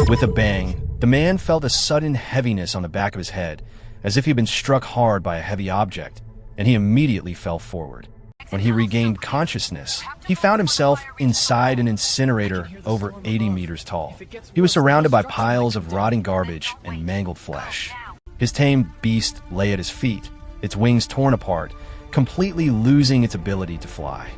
With a bang, the man felt a sudden heaviness on the back of his head, as if he had been struck hard by a heavy object, and he immediately fell forward. When he regained consciousness, he found himself inside an incinerator over 80 meters tall. He was surrounded by piles of rotting garbage and mangled flesh. His tamed beast lay at his feet, its wings torn apart, completely losing its ability to fly.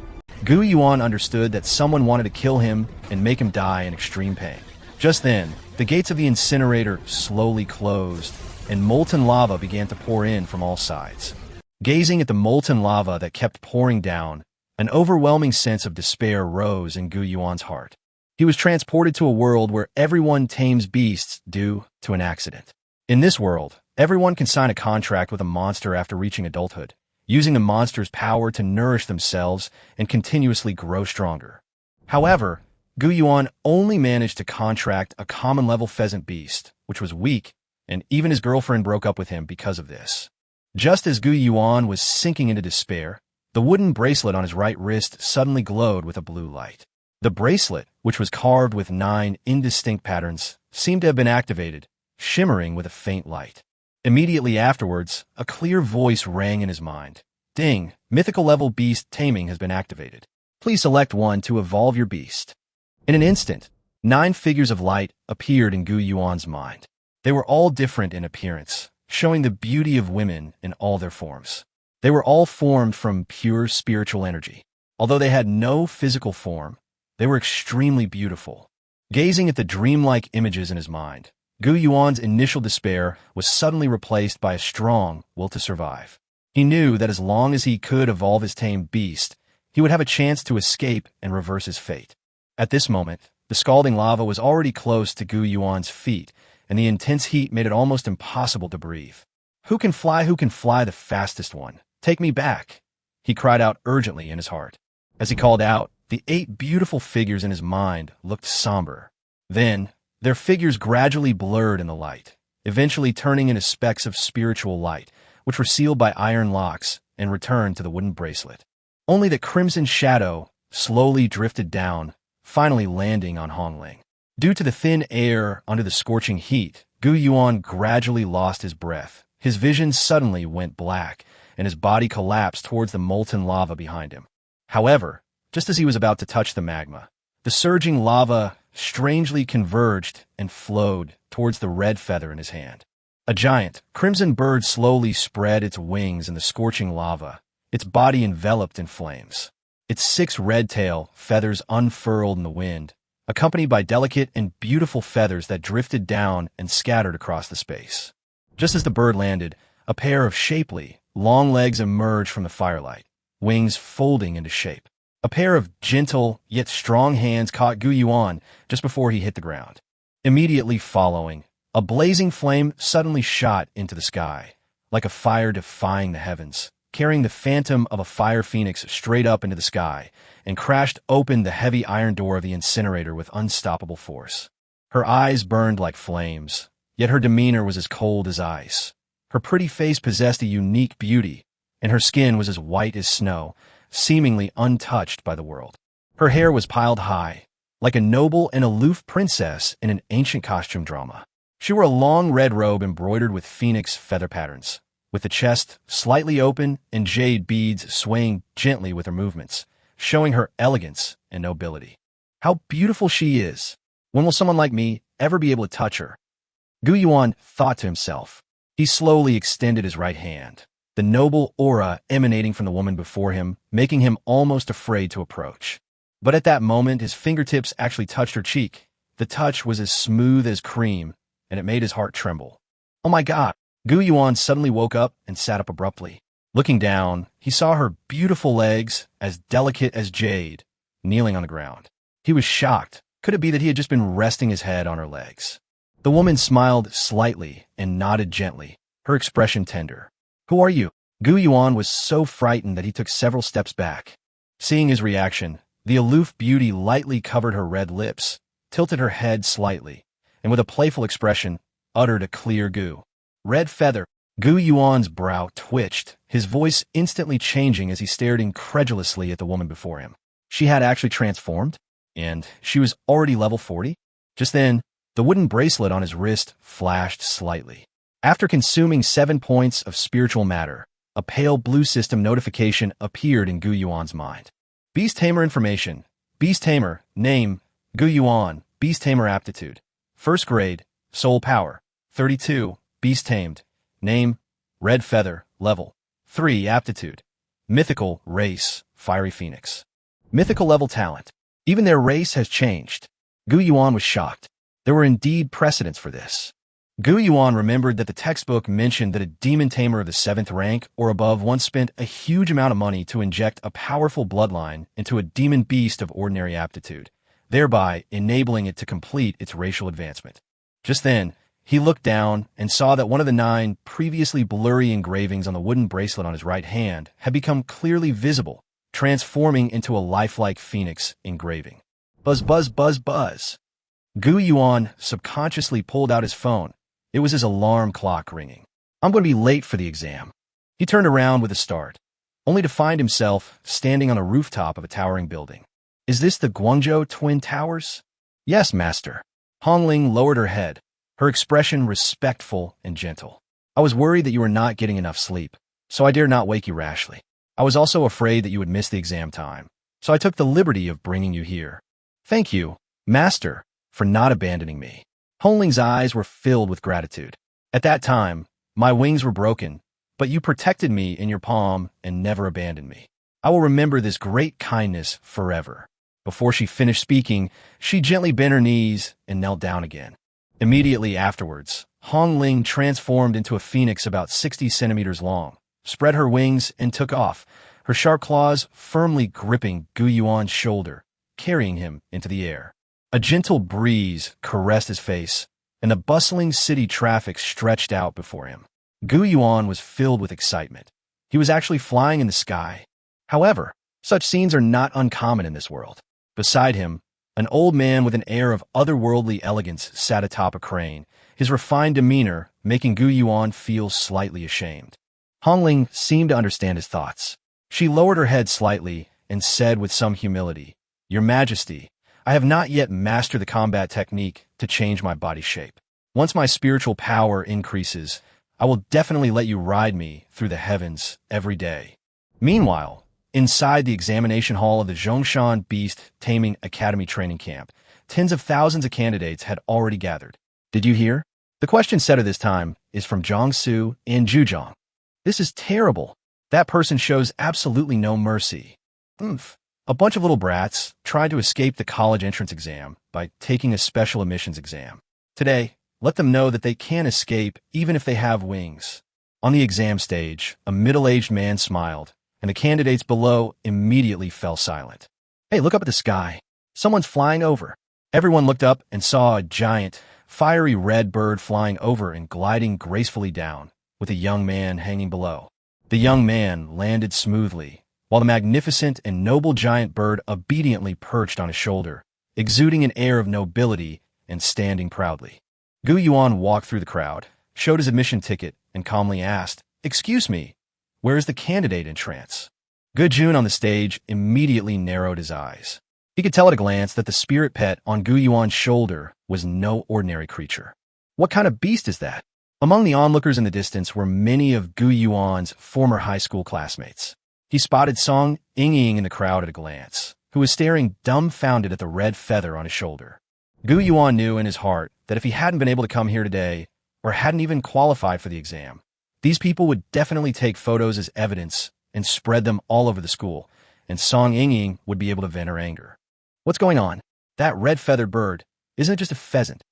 Gu Yuan understood that someone wanted to kill him and make him die in extreme pain. Just then, the gates of the incinerator slowly closed, and molten lava began to pour in from all sides. Gazing at the molten lava that kept pouring down, an overwhelming sense of despair rose in Gu Yuan's heart. He was transported to a world where everyone tames beasts due to an accident. In this world, everyone can sign a contract with a monster after reaching adulthood, using the monster's power to nourish themselves and continuously grow stronger. However, Gu Yuan only managed to contract a common-level pheasant beast, which was weak, and even his girlfriend broke up with him because of this. Just as Gu Yuan was sinking into despair, the wooden bracelet on his right wrist suddenly glowed with a blue light. The bracelet, which was carved with 9 indistinct patterns, seemed to have been activated, shimmering with a faint light. Immediately afterwards, a clear voice rang in his mind. Ding! Mythical-level beast taming has been activated. Please select one to evolve your beast. In an instant, 9 figures of light appeared in Gu Yuan's mind. They were all different in appearance, showing the beauty of women in all their forms. They were all formed from pure spiritual energy. Although they had no physical form, they were extremely beautiful. Gazing at the dreamlike images in his mind, Gu Yuan's initial despair was suddenly replaced by a strong will to survive. He knew that as long as he could evolve his tamed beast, he would have a chance to escape and reverse his fate. At this moment, the scalding lava was already close to Gu Yuan's feet, and the intense heat made it almost impossible to breathe. Who can fly the fastest one? Take me back, he cried out urgently in his heart. As he called out, the 8 beautiful figures in his mind looked somber. Then, their figures gradually blurred in the light, eventually turning into specks of spiritual light, which were sealed by iron locks and returned to the wooden bracelet. Only the crimson shadow slowly drifted down, finally landing on Hongling. Due to the thin air under the scorching heat, Gu Yuan gradually lost his breath. His vision suddenly went black, and his body collapsed towards the molten lava behind him. However, just as he was about to touch the magma, the surging lava strangely converged and flowed towards the red feather in his hand. A giant, crimson bird slowly spread its wings in the scorching lava, its body enveloped in flames. Its 6 red tail feathers unfurled in the wind, accompanied by delicate and beautiful feathers that drifted down and scattered across the space. Just as the bird landed, a pair of shapely, long legs emerged from the firelight, wings folding into shape. A pair of gentle yet strong hands caught Gu Yuan just before he hit the ground. Immediately following, a blazing flame suddenly shot into the sky, like a fire defying the heavens, carrying the phantom of a fire phoenix straight up into the sky, and crashed open the heavy iron door of the incinerator with unstoppable force. Her eyes burned like flames, yet her demeanor was as cold as ice. Her pretty face possessed a unique beauty, and her skin was as white as snow, seemingly untouched by the world. Her hair was piled high, like a noble and aloof princess in an ancient costume drama. She wore a long red robe embroidered with phoenix feather patterns, with the chest slightly open and jade beads swaying gently with her movements, showing her elegance and nobility. How beautiful she is! When will someone like me ever be able to touch her? Gu Yuan thought to himself. He slowly extended his right hand, the noble aura emanating from the woman before him, making him almost afraid to approach. But at that moment, his fingertips actually touched her cheek. The touch was as smooth as cream, and it made his heart tremble. Oh my God! Gu Yuan suddenly woke up and sat up abruptly. Looking down, he saw her beautiful legs, as delicate as jade, kneeling on the ground. He was shocked. Could it be that he had just been resting his head on her legs? The woman smiled slightly and nodded gently, her expression tender. Who are you? Gu Yuan was so frightened that he took several steps back. Seeing his reaction, the aloof beauty lightly covered her red lips, tilted her head slightly, and with a playful expression, uttered a clear gu. Red feather. Gu Yuan's brow twitched, his voice instantly changing as he stared incredulously at the woman before him. She had actually transformed, and she was already level 40? Just then, The wooden bracelet on his wrist flashed slightly. After consuming 7 points of spiritual matter, a pale blue system notification appeared in Gu Yuan's mind. Beast Tamer information. Beast Tamer, name, Gu Yuan, Beast Tamer aptitude. First grade, soul power, 32, beast tamed. Name, red feather, level 3 aptitude. Mythical, race, fiery phoenix. Mythical level talent. Even their race has changed. Gu Yuan was shocked. There were indeed precedents for this. Gu Yuan remembered that the textbook mentioned that a demon tamer of the 7th rank or above once spent a huge amount of money to inject a powerful bloodline into a demon beast of ordinary aptitude, thereby enabling it to complete its racial advancement. Just then, he looked down and saw that one of the 9 previously blurry engravings on the wooden bracelet on his right hand had become clearly visible, transforming into a lifelike phoenix engraving. Buzz, buzz, buzz, buzz. Gu Yuan subconsciously pulled out his phone. It was his alarm clock ringing. I'm going to be late for the exam. He turned around with a start, only to find himself standing on a rooftop of a towering building. Is this the Guangzhou Twin Towers? Yes, master. Hongling lowered her head, her expression respectful and gentle. I was worried that you were not getting enough sleep, so I dared not wake you rashly. I was also afraid that you would miss the exam time, so I took the liberty of bringing you here. Thank you, master, for not abandoning me. Hongling's eyes were filled with gratitude. At that time, my wings were broken, but you protected me in your palm and never abandoned me. I will remember this great kindness forever. Before she finished speaking, she gently bent her knees and knelt down again. Immediately afterwards, Hongling transformed into a phoenix about 60 centimeters long, spread her wings, and took off, her sharp claws firmly gripping Gu Yuan's shoulder, carrying him into the air. A gentle breeze caressed his face, and the bustling city traffic stretched out before him. Gu Yuan was filled with excitement. He was actually flying in the sky. However, such scenes are not uncommon in this world. Beside him, an old man with an air of otherworldly elegance sat atop a crane, his refined demeanor making Gu Yuan feel slightly ashamed. Hongling seemed to understand his thoughts. She lowered her head slightly and said with some humility, Your Majesty, I have not yet mastered the combat technique to change my body shape. Once my spiritual power increases, I will definitely let you ride me through the heavens every day. Meanwhile, inside the examination hall of the Zhongshan Beast Taming Academy training camp, tens of thousands of candidates had already gathered. Did you hear? The question setter this time is from Jiangsu and Zhujiang. This is terrible. That person shows absolutely no mercy. A bunch of little brats tried to escape the college entrance exam by taking a special admissions exam. Today, let them know that they can escape even if they have wings. On the exam stage, a middle-aged man smiled, and the candidates below immediately fell silent. Hey, look up at the sky. Someone's flying over. Everyone looked up and saw a giant, fiery red bird flying over and gliding gracefully down, with a young man hanging below. The young man landed smoothly, while the magnificent and noble giant bird obediently perched on his shoulder, exuding an air of nobility and standing proudly. Gu Yuan walked through the crowd, showed his admission ticket, and calmly asked, Excuse me, where is the candidate entrance? Gu Jun on the stage immediately narrowed his eyes. He could tell at a glance that the spirit pet on Gu Yuan's shoulder was no ordinary creature. What kind of beast is that? Among the onlookers in the distance were many of Gu Yuan's former high school classmates. He spotted Song Yingying in the crowd at a glance, who was staring dumbfounded at the red feather on his shoulder. Gu Yuan knew in his heart that if he hadn't been able to come here today, or hadn't even qualified for the exam, these people would definitely take photos as evidence and spread them all over the school, and Song Yingying would be able to vent her anger. What's going on? That red-feathered bird, isn't it just a pheasant?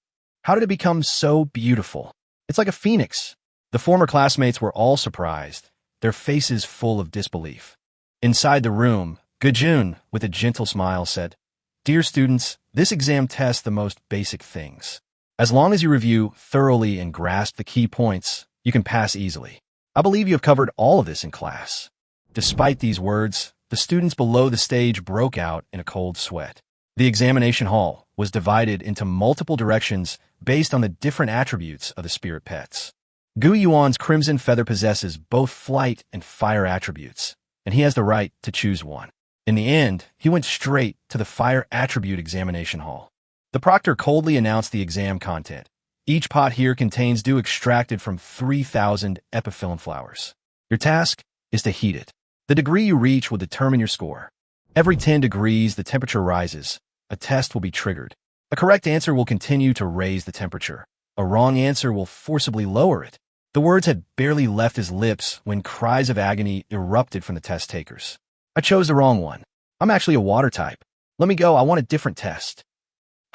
How did it become so beautiful? It's like a phoenix. The former classmates were all surprised, their faces full of disbelief. Inside the room, Gu Jun, with a gentle smile, said, Dear students, this exam tests the most basic things. As long as you review thoroughly and grasp the key points, you can pass easily. I believe you have covered all of this in class. Despite these words, the students below the stage broke out in a cold sweat. The examination hall was divided into multiple directions based on the different attributes of the spirit pets. Gu Yuan's crimson feather possesses both flight and fire attributes, and he has the right to choose one. In the end, he went straight to the fire attribute examination hall. The proctor coldly announced the exam content. Each pot here contains dew extracted from 3,000 epiphyllum flowers. Your task is to heat it. The degree you reach will determine your score. Every 10 degrees, the temperature rises. A test will be triggered. A correct answer will continue to raise the temperature. A wrong answer will forcibly lower it. The words had barely left his lips when cries of agony erupted from the test takers. I chose the wrong one. I'm actually a water type. Let me go, I want a different test.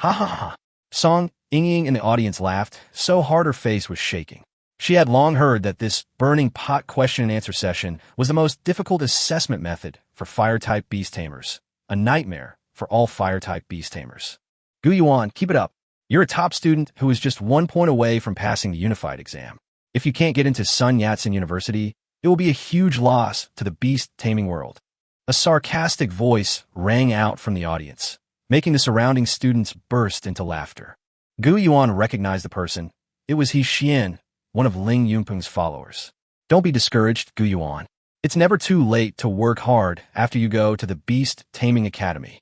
Ha ha ha. Song Ying in the audience laughed so hard her face was shaking. She had long heard that this burning pot question and answer session was the most difficult assessment method for fire-type beast tamers, a nightmare for all fire-type beast tamers. Gu Yuan, keep it up. You're a top student who is just 1 point away from passing the unified exam. If you can't get into Sun Yat-sen University, it will be a huge loss to the beast-taming world. A sarcastic voice rang out from the audience, making the surrounding students burst into laughter. Gu Yuan recognized the person. It was He Xian, one of Ling Yunpeng's followers. Don't be discouraged, Gu Yuan. It's never too late to work hard after you go to the Beast Taming Academy.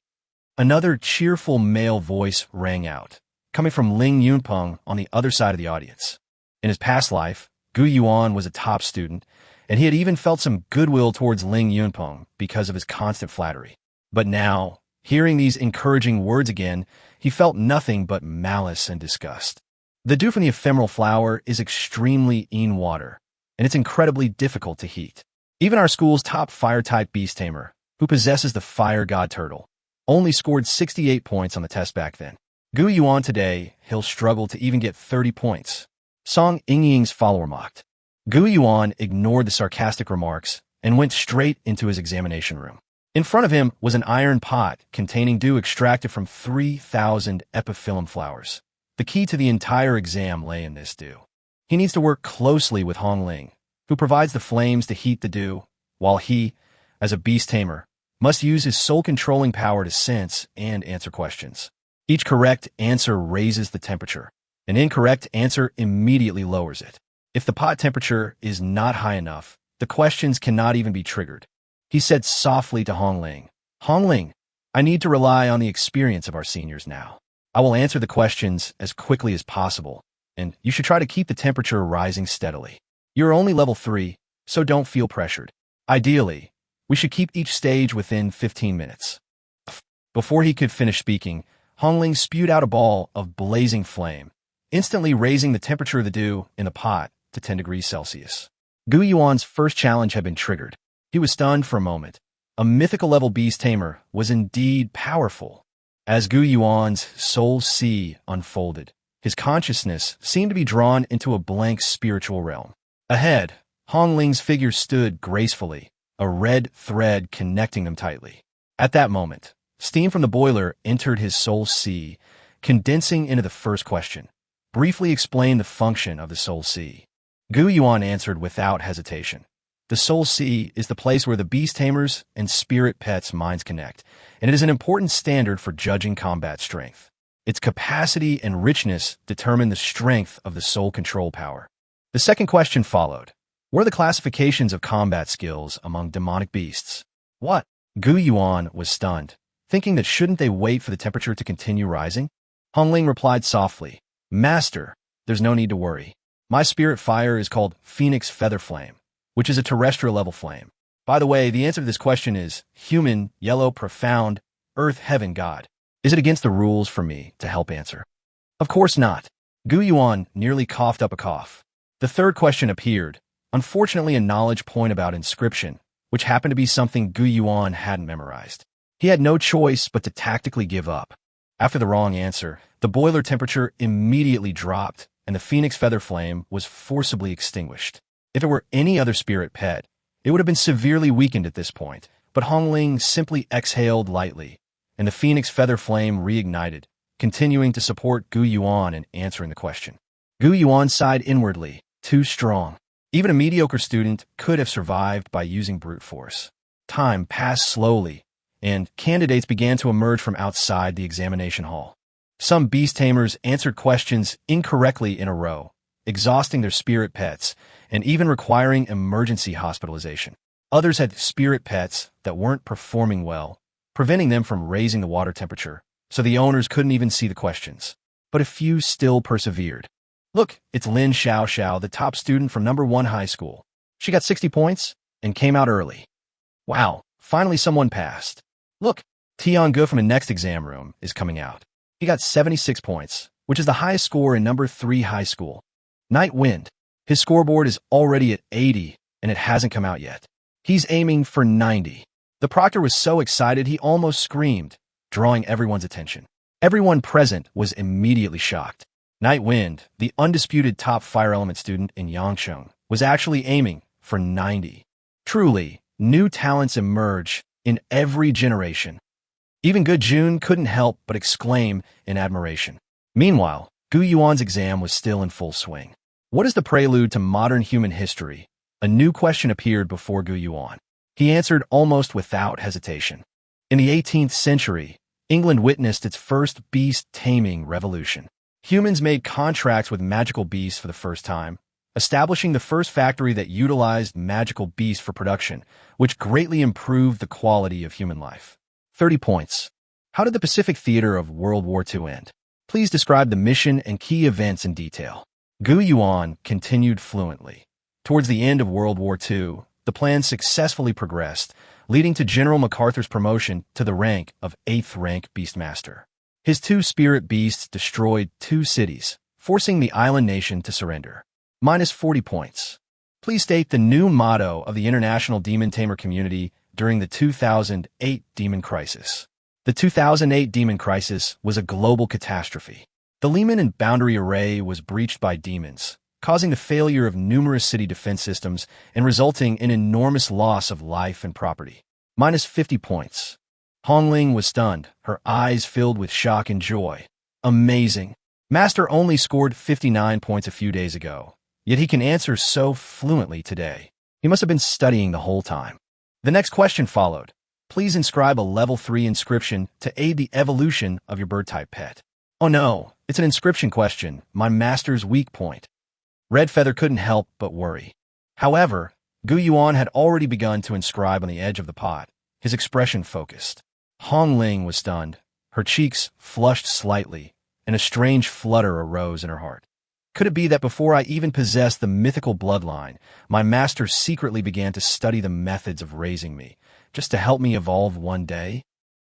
Another cheerful male voice rang out, coming from Ling Yunpeng on the other side of the audience. In his past life, Gu Yuan was a top student, and he had even felt some goodwill towards Ling Yunpeng because of his constant flattery. But now, hearing these encouraging words again, he felt nothing but malice and disgust. The dew from the ephemeral flower is extremely in water, and it's incredibly difficult to heat. Even our school's top fire-type beast tamer, who possesses the fire god turtle, only scored 68 points on the test back then. Gu Yuan today, he'll struggle to even get 30 points. Song Ying's follower mocked. Gu Yuan ignored the sarcastic remarks and went straight into his examination room. In front of him was an iron pot containing dew extracted from 3,000 epiphyllum flowers. The key to the entire exam lay in this dew. He needs to work closely with Hong Ling, who provides the flames to heat the dew, while he, as a beast tamer, must use his soul-controlling power to sense and answer questions. Each correct answer raises the temperature. An incorrect answer immediately lowers it. If the pot temperature is not high enough, the questions cannot even be triggered. He said softly to Hong Ling, Hong Ling, I need to rely on the experience of our seniors now. I will answer the questions as quickly as possible, and you should try to keep the temperature rising steadily. You're only level 3, so don't feel pressured. Ideally, we should keep each stage within 15 minutes. Before he could finish speaking, Hong Ling spewed out a ball of blazing flame, instantly raising the temperature of the dew in the pot to 10 degrees Celsius. Gu Yuan's first challenge had been triggered. He was stunned for a moment. A mythical level beast tamer was indeed powerful. As Gu Yuan's soul sea unfolded, his consciousness seemed to be drawn into a blank spiritual realm. Ahead, Hong Ling's figure stood gracefully, a red thread connecting them tightly. At that moment, steam from the boiler entered his soul sea, condensing into the first question. Briefly explain the function of the soul sea. Gu Yuan answered without hesitation. The soul sea is the place where the beast tamers and spirit pets' minds connect, and it is an important standard for judging combat strength. Its capacity and richness determine the strength of the soul control power. The second question followed. What are the classifications of combat skills among demonic beasts? What? Gu Yuan was stunned, thinking that shouldn't they wait for the temperature to continue rising? Hong Ling replied softly, Master, there's no need to worry. My spirit fire is called Phoenix Feather Flame, which is a terrestrial level flame. By the way, the answer to this question is human, yellow, profound, earth, heaven, God. Is it against the rules for me to help answer? Of course not. Gu Yuan nearly coughed up a cough. The third question appeared, unfortunately a knowledge point about inscription, which happened to be something Gu Yuan hadn't memorized. He had no choice but to tactically give up. After the wrong answer, the boiler temperature immediately dropped, and the Phoenix Feather Flame was forcibly extinguished. If it were any other spirit pet, it would have been severely weakened at this point, but Hong Ling simply exhaled lightly, and the Phoenix Feather Flame reignited, continuing to support Gu Yuan in answering the question. Gu Yuan sighed inwardly, too strong. Even a mediocre student could have survived by using brute force. Time passed slowly, and candidates began to emerge from outside the examination hall. Some beast tamers answered questions incorrectly in a row, exhausting their spirit pets, and even requiring emergency hospitalization. Others had spirit pets that weren't performing well, preventing them from raising the water temperature, so the owners couldn't even see the questions. But a few still persevered. Look, it's Lin Xiao Xiao, the top student from #1 high school. She got 60 points and came out early. Wow, finally someone passed. Look, Tian-gu from the next exam room is coming out. He got 76 points, which is the highest score in #3 high school. Night Wind. His scoreboard is already at 80, and it hasn't come out yet. He's aiming for 90. The proctor was so excited he almost screamed, drawing everyone's attention. Everyone present was immediately shocked. Night Wind, the undisputed top fire element student in Yangcheng, was actually aiming for 90. Truly, new talents emerge in every generation. Even Gu Jun couldn't help but exclaim in admiration. Meanwhile, Gu Yuan's exam was still in full swing. What is the prelude to modern human history? A new question appeared before Gu Yuan. He answered almost without hesitation. In the 18th century, England witnessed its first beast-taming revolution. Humans made contracts with magical beasts for the first time, establishing the first factory that utilized magical beasts for production, which greatly improved the quality of human life. 30 points. How did the Pacific Theater of World War II end? Please describe the mission and key events in detail. Gu Yuan continued fluently. Towards the end of World War II, the plan successfully progressed, leading to General MacArthur's promotion to the rank of 8th rank Beastmaster. His 2 spirit beasts destroyed 2 cities, forcing the island nation to surrender. Minus 40 points. Please state the new motto of the international demon tamer community during the 2008 Demon Crisis. The 2008 Demon Crisis was a global catastrophe. The Lehman and Boundary Array was breached by demons, causing the failure of numerous city defense systems and resulting in enormous loss of life and property. Minus 50 points. Hongling was stunned, her eyes filled with shock and joy. Amazing. Master only scored 59 points a few days ago, yet he can answer so fluently today. He must have been studying the whole time. The next question followed. Please inscribe a level 3 inscription to aid the evolution of your bird-type pet. Oh no, it's an inscription question, my master's weak point. Red Feather couldn't help but worry. However, Gu Yuan had already begun to inscribe on the edge of the pot, his expression focused. Hongling was stunned, her cheeks flushed slightly, and a strange flutter arose in her heart. Could it be that before I even possessed the mythical bloodline, my master secretly began to study the methods of raising me, just to help me evolve one day?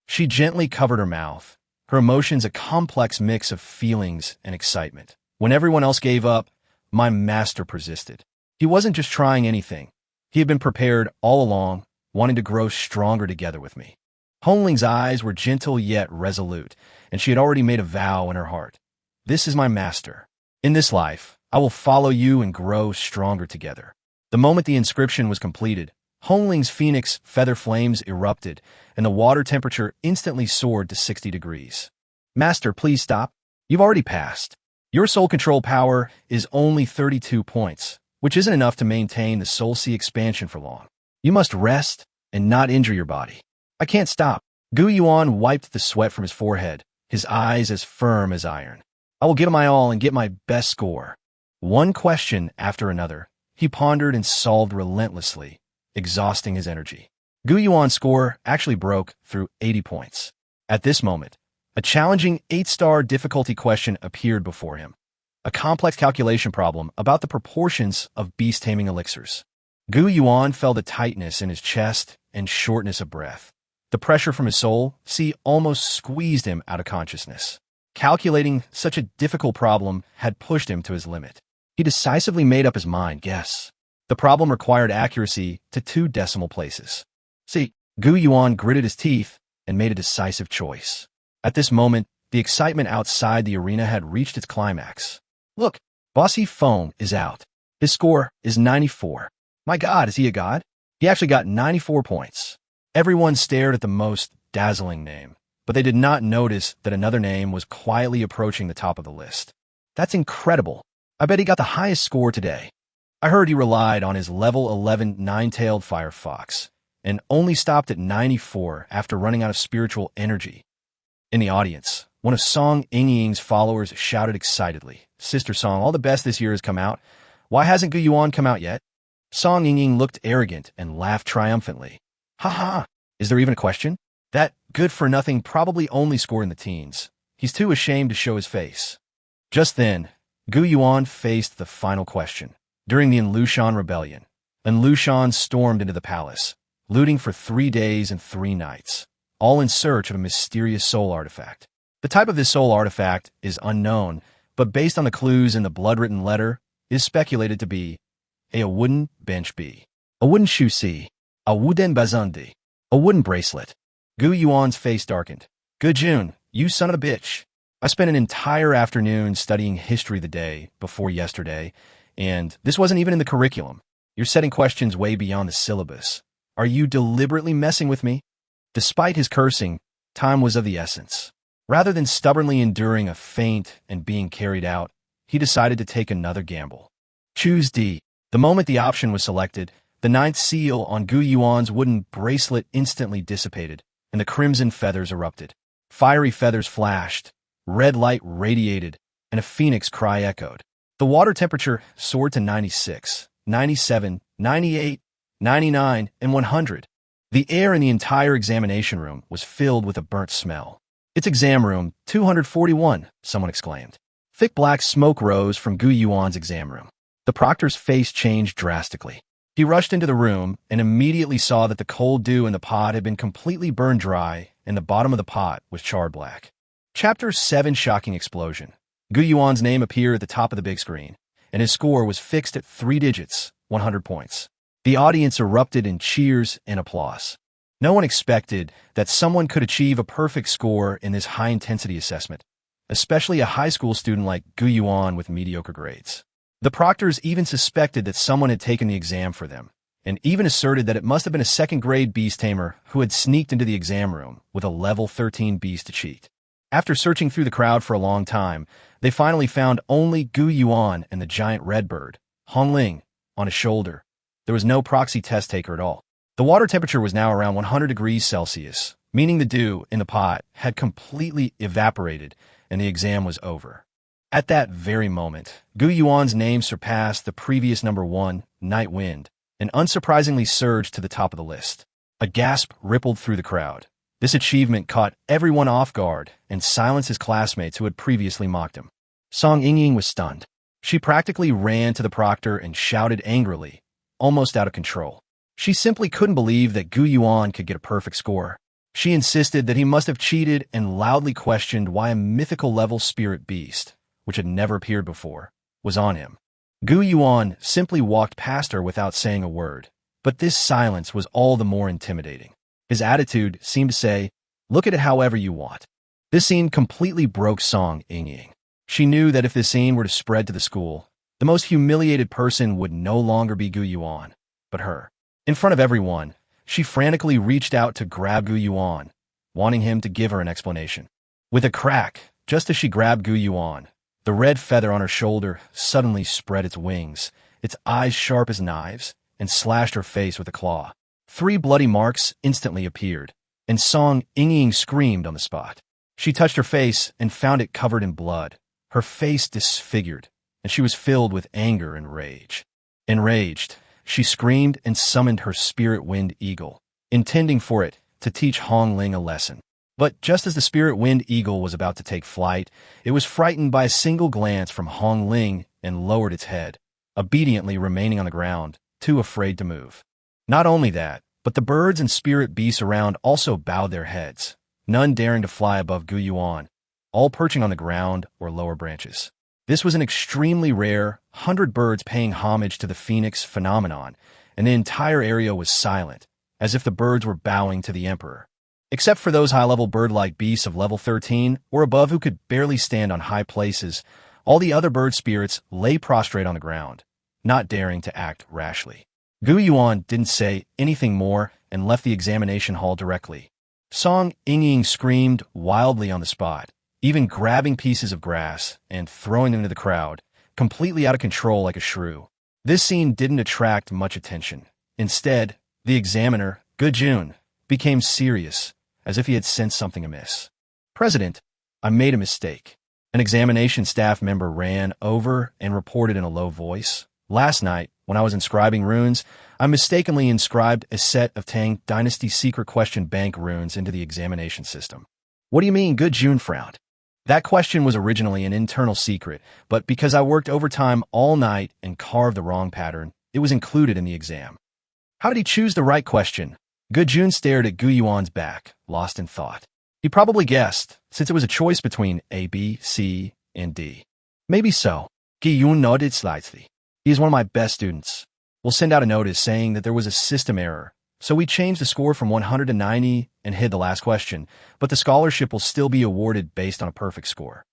She gently covered her mouth, her emotions a complex mix of feelings and excitement. When everyone else gave up, my master persisted. He wasn't just trying anything. He had been prepared all along, wanting to grow stronger together with me. Hongling's eyes were gentle yet resolute, and she had already made a vow in her heart. This is my master. In this life, I will follow you and grow stronger together. The moment the inscription was completed, Hongling's phoenix feather flames erupted, and the water temperature instantly soared to 60 degrees. Master, please stop. You've already passed. Your soul control power is only 32 points, which isn't enough to maintain the Soul Sea expansion for long. You must rest and not injure your body. I can't stop. Gu Yuan wiped the sweat from his forehead, his eyes as firm as iron. I will give it my all and get my best score. One question after another, he pondered and solved relentlessly, exhausting his energy. Gu Yuan's score actually broke through 80 points. At this moment, a challenging 8-star difficulty question appeared before him. A complex calculation problem about the proportions of beast-taming elixirs. Gu Yuan felt a tightness in his chest and shortness of breath. The pressure from his soul sea almost squeezed him out of consciousness. Calculating such a difficult problem had pushed him to his limit. He decisively made up his mind, yes. The problem required accuracy to 2 decimal places. See, Gu Yuan gritted his teeth and made a decisive choice. At this moment, the excitement outside the arena had reached its climax. Look, Bossy Foam is out. His score is 94. My God, is he a god? He actually got 94 points. Everyone stared at the most dazzling name, but they did not notice that another name was quietly approaching the top of the list. That's incredible. I bet he got the highest score today. I heard he relied on his level 11 nine-tailed firefox and only stopped at 94 after running out of spiritual energy. In the audience, one of Song Yingying's followers shouted excitedly, Sister Song, all the best this year has come out. Why hasn't Gu Yuan come out yet? Song Yingying looked arrogant and laughed triumphantly. Ha ha! Is there even a question? That good-for-nothing probably only scored in the teens. He's too ashamed to show his face. Just then, Gu Yuan faced the final question. During the Lushan rebellion, Lushan stormed into the palace, looting for 3 days and 3 nights, all in search of a mysterious soul artifact. The type of this soul artifact is unknown, but based on the clues in the blood-written letter, is speculated to be a wooden bench B, a wooden shoe C, a wooden bazundi, a wooden bracelet. Gu Yuan's face darkened. Gu Jun, you son of a bitch. I spent an entire afternoon studying history the day before yesterday, and this wasn't even in the curriculum. You're setting questions way beyond the syllabus. Are you deliberately messing with me? Despite his cursing, time was of the essence. Rather than stubbornly enduring a feint and being carried out, he decided to take another gamble. Choose D. The moment the option was selected, the 9th seal on Gu Yuan's wooden bracelet instantly dissipated, and the crimson feathers erupted. Fiery feathers flashed, red light radiated, and a phoenix cry echoed. The water temperature soared to 96, 97, 98, 99, and 100. The air in the entire examination room was filled with a burnt smell. It's exam room 241, someone exclaimed. Thick black smoke rose from Gu Yuan's exam room. The proctor's face changed drastically. He rushed into the room and immediately saw that the cold dew in the pot had been completely burned dry and the bottom of the pot was charred black. Chapter 7 Shocking Explosion. Gu Yuan's name appeared at the top of the big screen, and his score was fixed at 3 digits, 100 points. The audience erupted in cheers and applause. No one expected that someone could achieve a perfect score in this high-intensity assessment, especially a high school student like Gu Yuan with mediocre grades. The proctors even suspected that someone had taken the exam for them, and even asserted that it must have been a second-grade beast tamer who had sneaked into the exam room with a level 13 beast to cheat. After searching through the crowd for a long time, they finally found only Gu Yuan and the giant red bird, Hongling, on his shoulder. There was no proxy test taker at all. The water temperature was now around 100 degrees Celsius, meaning the dew in the pot had completely evaporated and the exam was over. At that very moment, Gu Yuan's name surpassed the previous number 1, Night Wind, and unsurprisingly surged to the top of the list. A gasp rippled through the crowd. This achievement caught everyone off guard and silenced his classmates who had previously mocked him. Song Yingying was stunned. She practically ran to the proctor and shouted angrily, almost out of control. She simply couldn't believe that Gu Yuan could get a perfect score. She insisted that he must have cheated and loudly questioned why a mythical-level spirit beast, which had never appeared before, was on him. Gu Yuan simply walked past her without saying a word, but this silence was all the more intimidating. His attitude seemed to say, "Look at it however you want." This scene completely broke Song Yingying. She knew that if this scene were to spread to the school, the most humiliated person would no longer be Gu Yuan, but her. In front of everyone, she frantically reached out to grab Gu Yuan, wanting him to give her an explanation. With a crack, just as she grabbed Gu Yuan, the red feather on her shoulder suddenly spread its wings, its eyes sharp as knives, and slashed her face with a claw. 3 bloody marks instantly appeared, and Song Yingying screamed on the spot. She touched her face and found it covered in blood, her face disfigured, and she was filled with anger and rage. Enraged, she screamed and summoned her spirit wind eagle, intending for it to teach Hongling a lesson. But just as the spirit wind eagle was about to take flight, it was frightened by a single glance from Hongling and lowered its head, obediently remaining on the ground, too afraid to move. Not only that, but the birds and spirit beasts around also bowed their heads, none daring to fly above Gu Yuan, all perching on the ground or lower branches. This was an extremely rare 100 birds paying homage to the phoenix phenomenon, and the entire area was silent, as if the birds were bowing to the emperor. Except for those high-level bird-like beasts of level 13 or above who could barely stand on high places, all the other bird spirits lay prostrate on the ground, not daring to act rashly. Gu Yuan didn't say anything more and left the examination hall directly. Song Yingying screamed wildly on the spot, even grabbing pieces of grass and throwing them into the crowd, completely out of control like a shrew. This scene didn't attract much attention. Instead, the examiner, Gu Jun, became serious, as if he had sensed something amiss. "President, I made a mistake." An examination staff member ran over and reported in a low voice. "Last night, When I was inscribing runes, I mistakenly inscribed a set of Tang Dynasty secret question bank runes into the examination system. What do you mean? Gu Yuan frowned. That question was originally an internal secret, but because I worked overtime all night and carved the wrong pattern, it was included in the exam. How did he choose the right question? Gu Yuan stared at Gu Yuan's back, lost in thought. He probably guessed, since it was a choice between A, B, C, and D. Maybe so. Gu Yuan nodded slightly. He is one of my best students. We'll send out a notice saying that there was a system error, so we changed the score from 100 to 90 and hid the last question, but the scholarship will still be awarded based on a perfect score.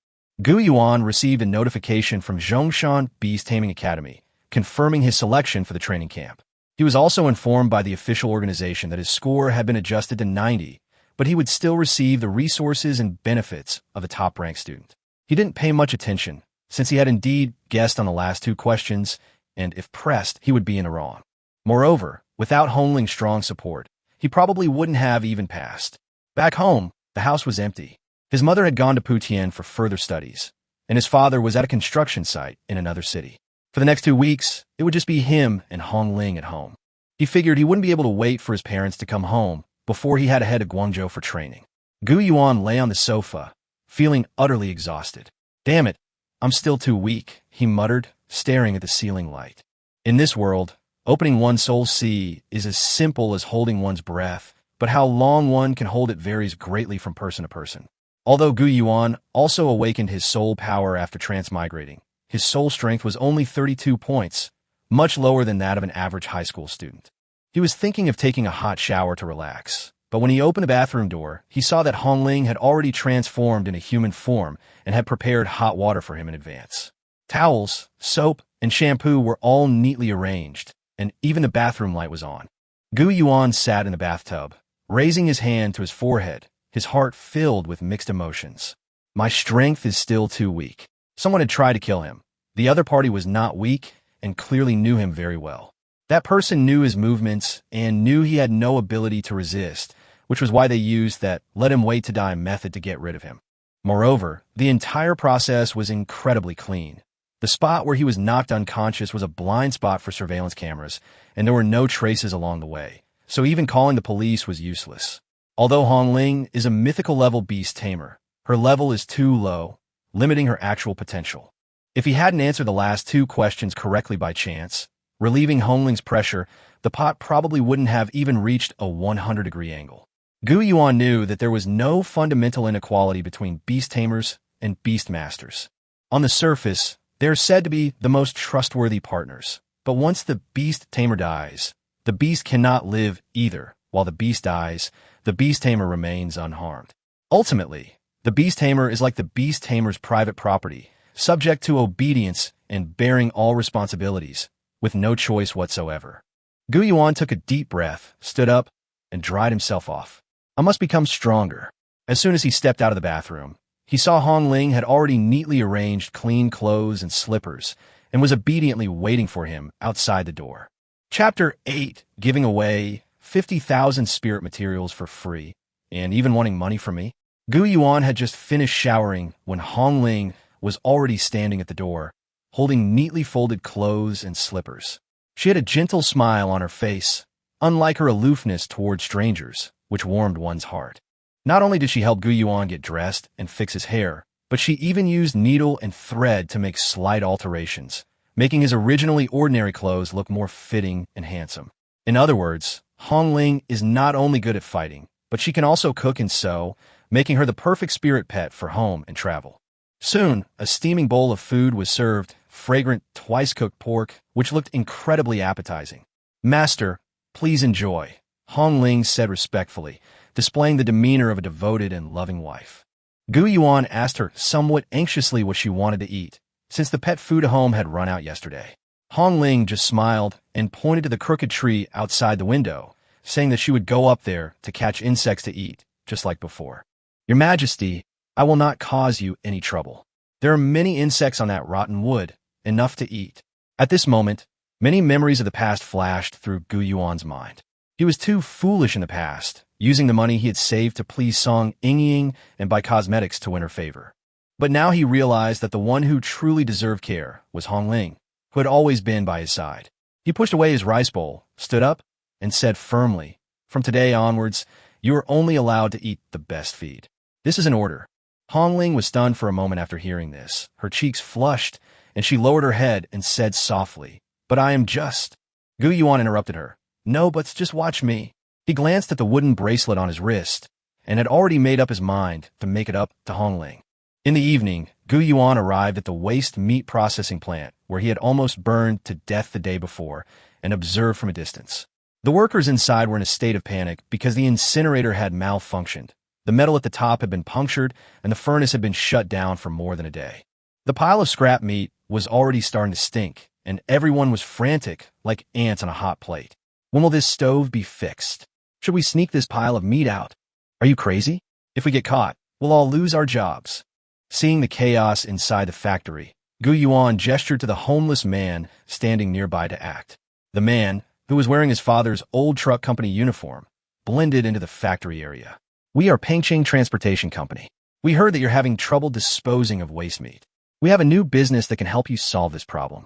Gu Yuan received a notification from Zhongshan Beast Taming Academy, confirming his selection for the training camp. He was also informed by the official organization that his score had been adjusted to 90, but he would still receive the resources and benefits of a top-ranked student. He didn't pay much attention, since he had indeed guessed on the last two questions, and if pressed, he would be in the wrong. Moreover, without Hongling's strong support, he probably wouldn't have even passed. Back home, the house was empty. His mother had gone to Putian for further studies, and his father was at a construction site in another city. For the next 2 weeks, it would just be him and Hongling at home. He figured he wouldn't be able to wait for his parents to come home before he had to head to Guangzhou for training. Gu Yuan lay on the sofa, feeling utterly exhausted. Damn it, I'm still too weak, he muttered, staring at the ceiling light. In this world, opening one's soul's sea is as simple as holding one's breath, but how long one can hold it varies greatly from person to person. Although Gu Yuan also awakened his soul power after transmigrating, his soul strength was only 32 points, much lower than that of an average high school student. He was thinking of taking a hot shower to relax, but when he opened the bathroom door, he saw that Hongling had already transformed into human form and had prepared hot water for him in advance. Towels, soap, and shampoo were all neatly arranged, and even the bathroom light was on. Gu Yuan sat in the bathtub, raising his hand to his forehead, his heart filled with mixed emotions. My strength is still too weak. Someone had tried to kill him. The other party was not weak and clearly knew him very well. That person knew his movements and knew he had no ability to resist, which was why they used that let him wait to die method to get rid of him. Moreover, the entire process was incredibly clean. The spot where he was knocked unconscious was a blind spot for surveillance cameras, and there were no traces along the way, so even calling the police was useless. Although Hongling is a mythical level beast tamer, her level is too low, limiting her actual potential. If he hadn't answered the last two questions correctly by chance, relieving Hongling's pressure, the pot probably wouldn't have even reached a 100-degree angle. Gu Yuan knew that there was no fundamental inequality between beast tamers and beast masters. On the surface, they are said to be the most trustworthy partners, but once the beast tamer dies, the beast cannot live either. While the beast dies, the beast tamer remains unharmed. Ultimately, the beast tamer is like the beast tamer's private property, subject to obedience and bearing all responsibilities, with no choice whatsoever. Gu Yuan took a deep breath, stood up, and dried himself off. I must become stronger. As soon as he stepped out of the bathroom, he saw Hongling had already neatly arranged clean clothes and slippers and was obediently waiting for him outside the door. Chapter 8, Giving away 50,000 spirit materials for free, and even wanting money from me. Gu Yuan had just finished showering when Hongling was already standing at the door, holding neatly folded clothes and slippers. She had a gentle smile on her face, unlike her aloofness toward strangers, which warmed one's heart. Not only did she help Gu Yuan get dressed and fix his hair, but she even used needle and thread to make slight alterations, making his originally ordinary clothes look more fitting and handsome. In other words, Hongling is not only good at fighting, but she can also cook and sew, making her the perfect spirit pet for home and travel. Soon, a steaming bowl of food was served, fragrant, twice-cooked pork, which looked incredibly appetizing. Master, please enjoy, Hongling said respectfully, displaying the demeanor of a devoted and loving wife. Gu Yuan asked her somewhat anxiously what she wanted to eat, since the pet food at home had run out yesterday. Hongling just smiled and pointed to the crooked tree outside the window, saying that she would go up there to catch insects to eat, just like before. Your Majesty, I will not cause you any trouble. There are many insects on that rotten wood, enough to eat. At this moment, many memories of the past flashed through Gu Yuan's mind. He was too foolish in the past, using the money he had saved to please Song Yingying and buy cosmetics to win her favor. But now he realized that the one who truly deserved care was Hongling, who had always been by his side. He pushed away his rice bowl, stood up, and said firmly, "From today onwards, you are only allowed to eat the best feed. This is an order." Hong Ling was stunned for a moment after hearing this. Her cheeks flushed, and she lowered her head and said softly, "But I am just—" Gu Yuan interrupted her. "No buts, just watch me." He glanced at the wooden bracelet on his wrist, and had already made up his mind to make it up to Hong Ling. In the evening, Gu Yuan arrived at the waste meat processing plant, where he had almost burned to death the day before, and observed from a distance. The workers inside were in a state of panic because the incinerator had malfunctioned. The metal at the top had been punctured, and the furnace had been shut down for more than a day. The pile of scrap meat was already starting to stink, and everyone was frantic, like ants on a hot plate. When will this stove be fixed? Should we sneak this pile of meat out? Are you crazy? If we get caught, we'll all lose our jobs. Seeing the chaos inside the factory, Gu Yuan gestured to the homeless man standing nearby to act. The man, who was wearing his father's old truck company uniform, blended into the factory area. "We are Pengcheng Transportation Company. We heard that you're having trouble disposing of waste meat. We have a new business that can help you solve this problem."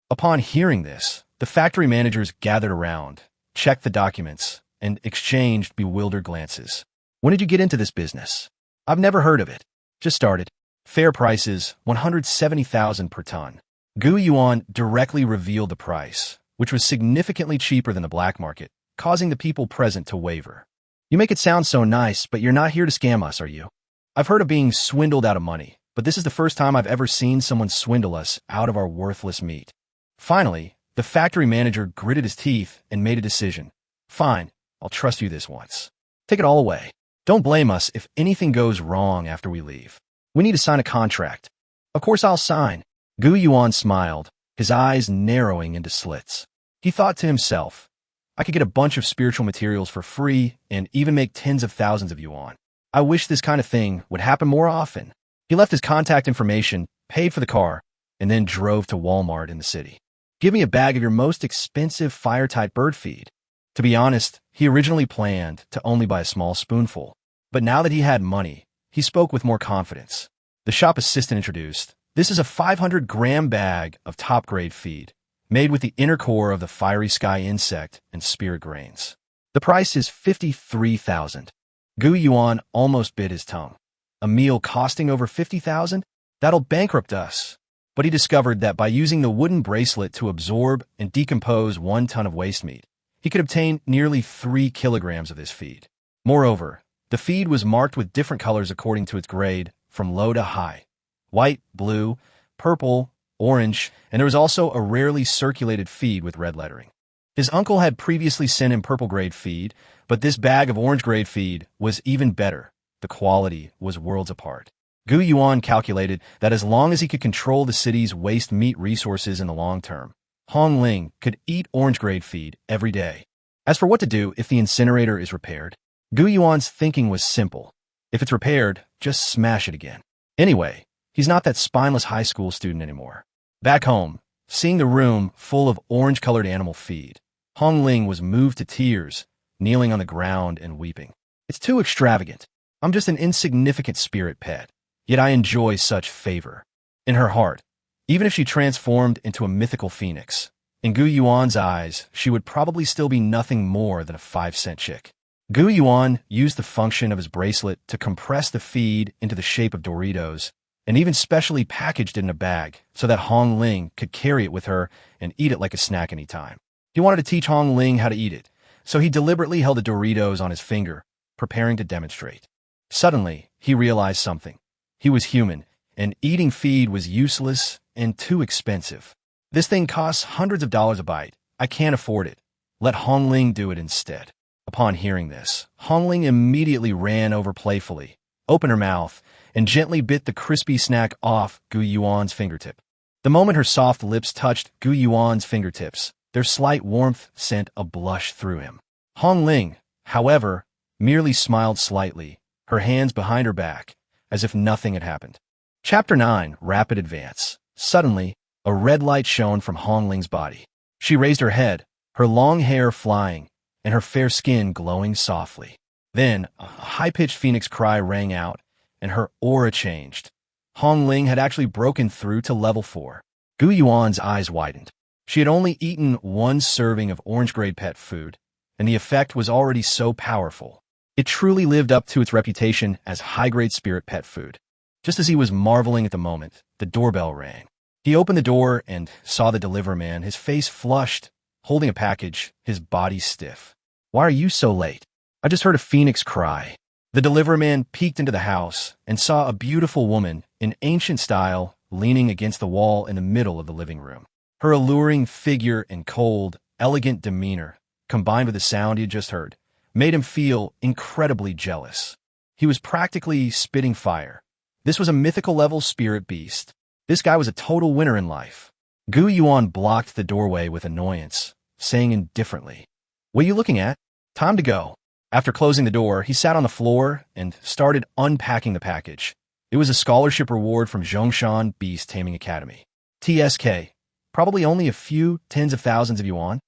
Upon hearing this, the factory managers gathered around, checked the documents, and exchanged bewildered glances. "When did you get into this business?" "I've never heard of it. Just started. Fair prices, 170,000 per ton." Gu Yuan directly revealed the price, which was significantly cheaper than the black market, causing the people present to waver. "You make it sound so nice, but you're not here to scam us, are you? I've heard of being swindled out of money, but this is the first time I've ever seen someone swindle us out of our worthless meat." Finally, the factory manager gritted his teeth and made a decision. "Fine, I'll trust you this once. Take it all away. Don't blame us if anything goes wrong after we leave. We need to sign a contract." "Of course I'll sign." Gu Yuan smiled, his eyes narrowing into slits. He thought to himself, "I could get a bunch of spiritual materials for free and even make tens of thousands of yuan. I wish this kind of thing would happen more often." He left his contact information, paid for the car, and then drove to Walmart in the city. "Give me a bag of your most expensive fire-type bird feed." To be honest, he originally planned to only buy a small spoonful. But now that he had money, he spoke with more confidence. The shop assistant introduced, "This is a 500-gram bag of top-grade feed, made with the inner core of the fiery sky insect and spirit grains. The price is 53,000. Gu Yuan almost bit his tongue. A meal costing over 50,000? That'll bankrupt us. But he discovered that by using the wooden bracelet to absorb and decompose 1 ton of waste meat, he could obtain nearly 3 kilograms of this feed. Moreover, the feed was marked with different colors according to its grade, from low to high: white, blue, purple, orange, and there was also a rarely circulated feed with red lettering. His uncle had previously sent him purple-grade feed, but this bag of orange-grade feed was even better. The quality was worlds apart. Gu Yuan calculated that as long as he could control the city's waste meat resources in the long term, Hong Ling could eat orange-grade feed every day. As for what to do if the incinerator is repaired, Gu Yuan's thinking was simple. If it's repaired, just smash it again. Anyway, he's not that spineless high school student anymore. Back home, seeing the room full of orange-colored animal feed, Hong Ling was moved to tears, kneeling on the ground and weeping. "It's too extravagant. I'm just an insignificant spirit pet, yet I enjoy such favor." In her heart, even if she transformed into a mythical phoenix, in Gu Yuan's eyes, she would probably still be nothing more than a 5-cent chick. Gu Yuan used the function of his bracelet to compress the feed into the shape of Doritos, and even specially packaged it in a bag so that Hong Ling could carry it with her and eat it like a snack anytime. He wanted to teach Hong Ling how to eat it, so he deliberately held the Doritos on his finger, preparing to demonstrate. Suddenly, he realized something. He was human, and eating feed was useless and too expensive. "This thing costs hundreds of dollars a bite. I can't afford it. Let Hong Ling do it instead." Upon hearing this, Hong Ling immediately ran over playfully, opened her mouth, and gently bit the crispy snack off Gu Yuan's fingertip. The moment her soft lips touched Gu Yuan's fingertips, their slight warmth sent a blush through him. Hong Ling, however, merely smiled slightly, her hands behind her back, as if nothing had happened. Chapter 9, Rapid Advance. Suddenly, a red light shone from Hong Ling's body. She raised her head, her long hair flying, and her fair skin glowing softly. Then, a high-pitched phoenix cry rang out, and her aura changed. Hong Ling had actually broken through to level 4. Gu Yuan's eyes widened. She had only eaten one serving of orange-grade pet food, and the effect was already so powerful. It truly lived up to its reputation as high-grade spirit pet food. Just as he was marveling at the moment, the doorbell rang. He opened the door and saw the delivery man, his face flushed, holding a package, his body stiff. "Why are you so late? I just heard a phoenix cry." The delivery man peeked into the house and saw a beautiful woman in ancient style leaning against the wall in the middle of the living room. Her alluring figure and cold, elegant demeanor, combined with the sound he had just heard, made him feel incredibly jealous. He was practically spitting fire. This was a mythical-level spirit beast. This guy was a total winner in life. Gu Yuan blocked the doorway with annoyance, saying indifferently, "What are you looking at? Time to go." After closing the door, he sat on the floor and started unpacking the package. It was a scholarship reward from Zhongshan Beast Taming Academy. TSK, probably only a few tens of thousands of yuan.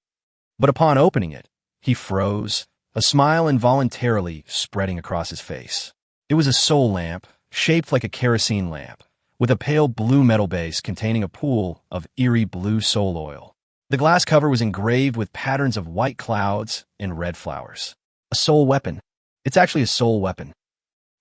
But upon opening it, he froze, a smile involuntarily spreading across his face. It was a soul lamp, shaped like a kerosene lamp, with a pale blue metal base containing a pool of eerie blue soul oil. The glass cover was engraved with patterns of white clouds and red flowers. A soul weapon. It's actually a soul weapon.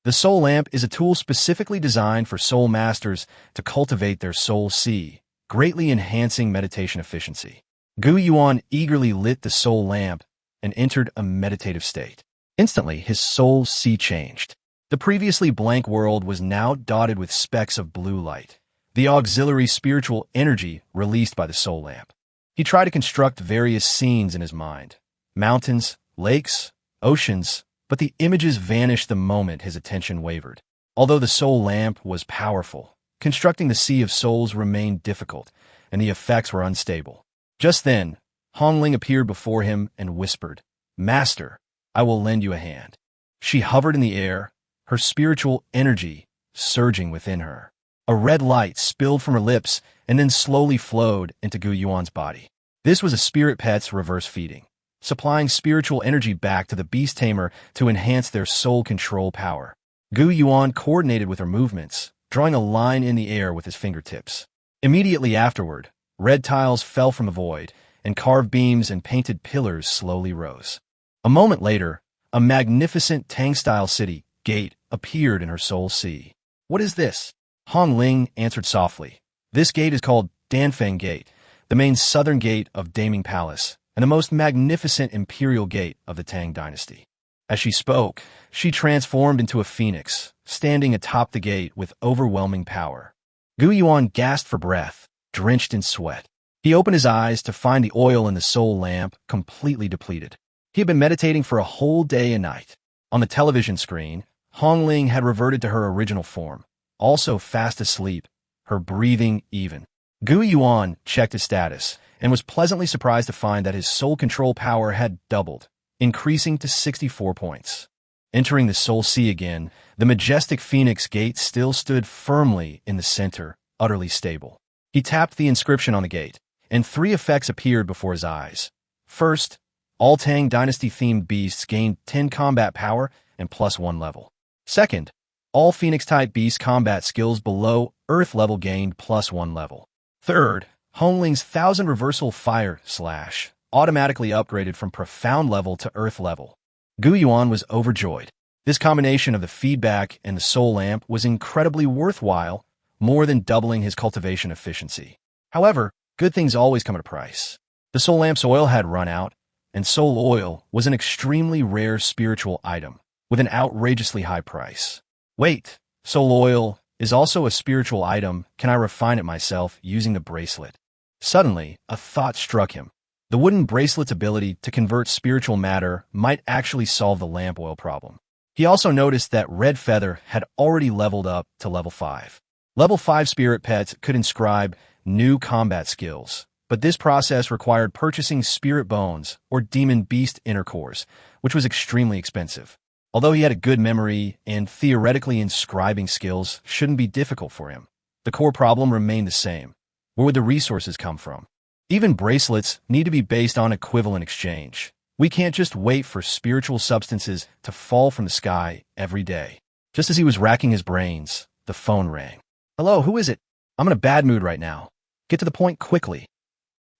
The soul lamp is a tool specifically designed for soul masters to cultivate their soul C, greatly enhancing meditation efficiency. Gu Yuan eagerly lit the soul lamp and entered a meditative state. Instantly, his soul C changed. The previously blank world was now dotted with specks of blue light, the auxiliary spiritual energy released by the soul lamp. He tried to construct various scenes in his mind. Mountains, lakes, oceans, but the images vanished the moment his attention wavered. Although the soul lamp was powerful, constructing the Sea of Souls remained difficult, and the effects were unstable. Just then, Hongling appeared before him and whispered, "Master, I will lend you a hand." She hovered in the air, her spiritual energy surging within her. A red light spilled from her lips and then slowly flowed into Gu Yuan's body. This was a spirit pet's reverse feeding, supplying spiritual energy back to the beast tamer to enhance their soul control power. Gu Yuan coordinated with her movements, drawing a line in the air with his fingertips. Immediately afterward, red tiles fell from the void, and carved beams and painted pillars slowly rose. A moment later, a magnificent Tang-style city gate appeared in her soul sea. "What is this?" Hong Ling answered softly. "This gate is called Danfeng Gate, the main southern gate of Daming Palace, and the most magnificent imperial gate of the Tang dynasty." As she spoke, she transformed into a phoenix, standing atop the gate with overwhelming power. Gu Yuan gasped for breath, drenched in sweat. He opened his eyes to find the oil in the soul lamp completely depleted. He had been meditating for a whole day and night. On the television screen, Hong Ling had reverted to her original form, also fast asleep, her breathing even. Gu Yuan checked his status and was pleasantly surprised to find that his soul control power had doubled, increasing to 64 points. Entering the Soul Sea again, the majestic Phoenix Gate still stood firmly in the center, utterly stable. He tapped the inscription on the gate, and 3 effects appeared before his eyes. First, all Tang Dynasty-themed beasts gained 10 combat power and +1 level. Second, all Phoenix-type beast combat skills below Earth level gained +1 level. Third, Hongling's 1000 reversal fire slash automatically upgraded from profound level to Earth level. Gu Yuan was overjoyed. This combination of the feedback and the soul lamp was incredibly worthwhile, more than doubling his cultivation efficiency. However, good things always come at a price. The soul lamp's oil had run out, and soul oil was an extremely rare spiritual item, with an outrageously high price. Wait, soul oil is also a spiritual item. Can I refine it myself using the bracelet? Suddenly, a thought struck him. The wooden bracelet's ability to convert spiritual matter might actually solve the lamp oil problem. He also noticed that Red Feather had already leveled up to level 5. Level 5 spirit pets could inscribe new combat skills, but this process required purchasing spirit bones or demon beast inner cores, which was extremely expensive. Although he had a good memory and theoretically inscribing skills shouldn't be difficult for him, the core problem remained the same. Where would the resources come from? Even bracelets need to be based on equivalent exchange. We can't just wait for spiritual substances to fall from the sky every day. Just as he was racking his brains, the phone rang. "Hello, who is it? I'm in a bad mood right now. Get to the point quickly."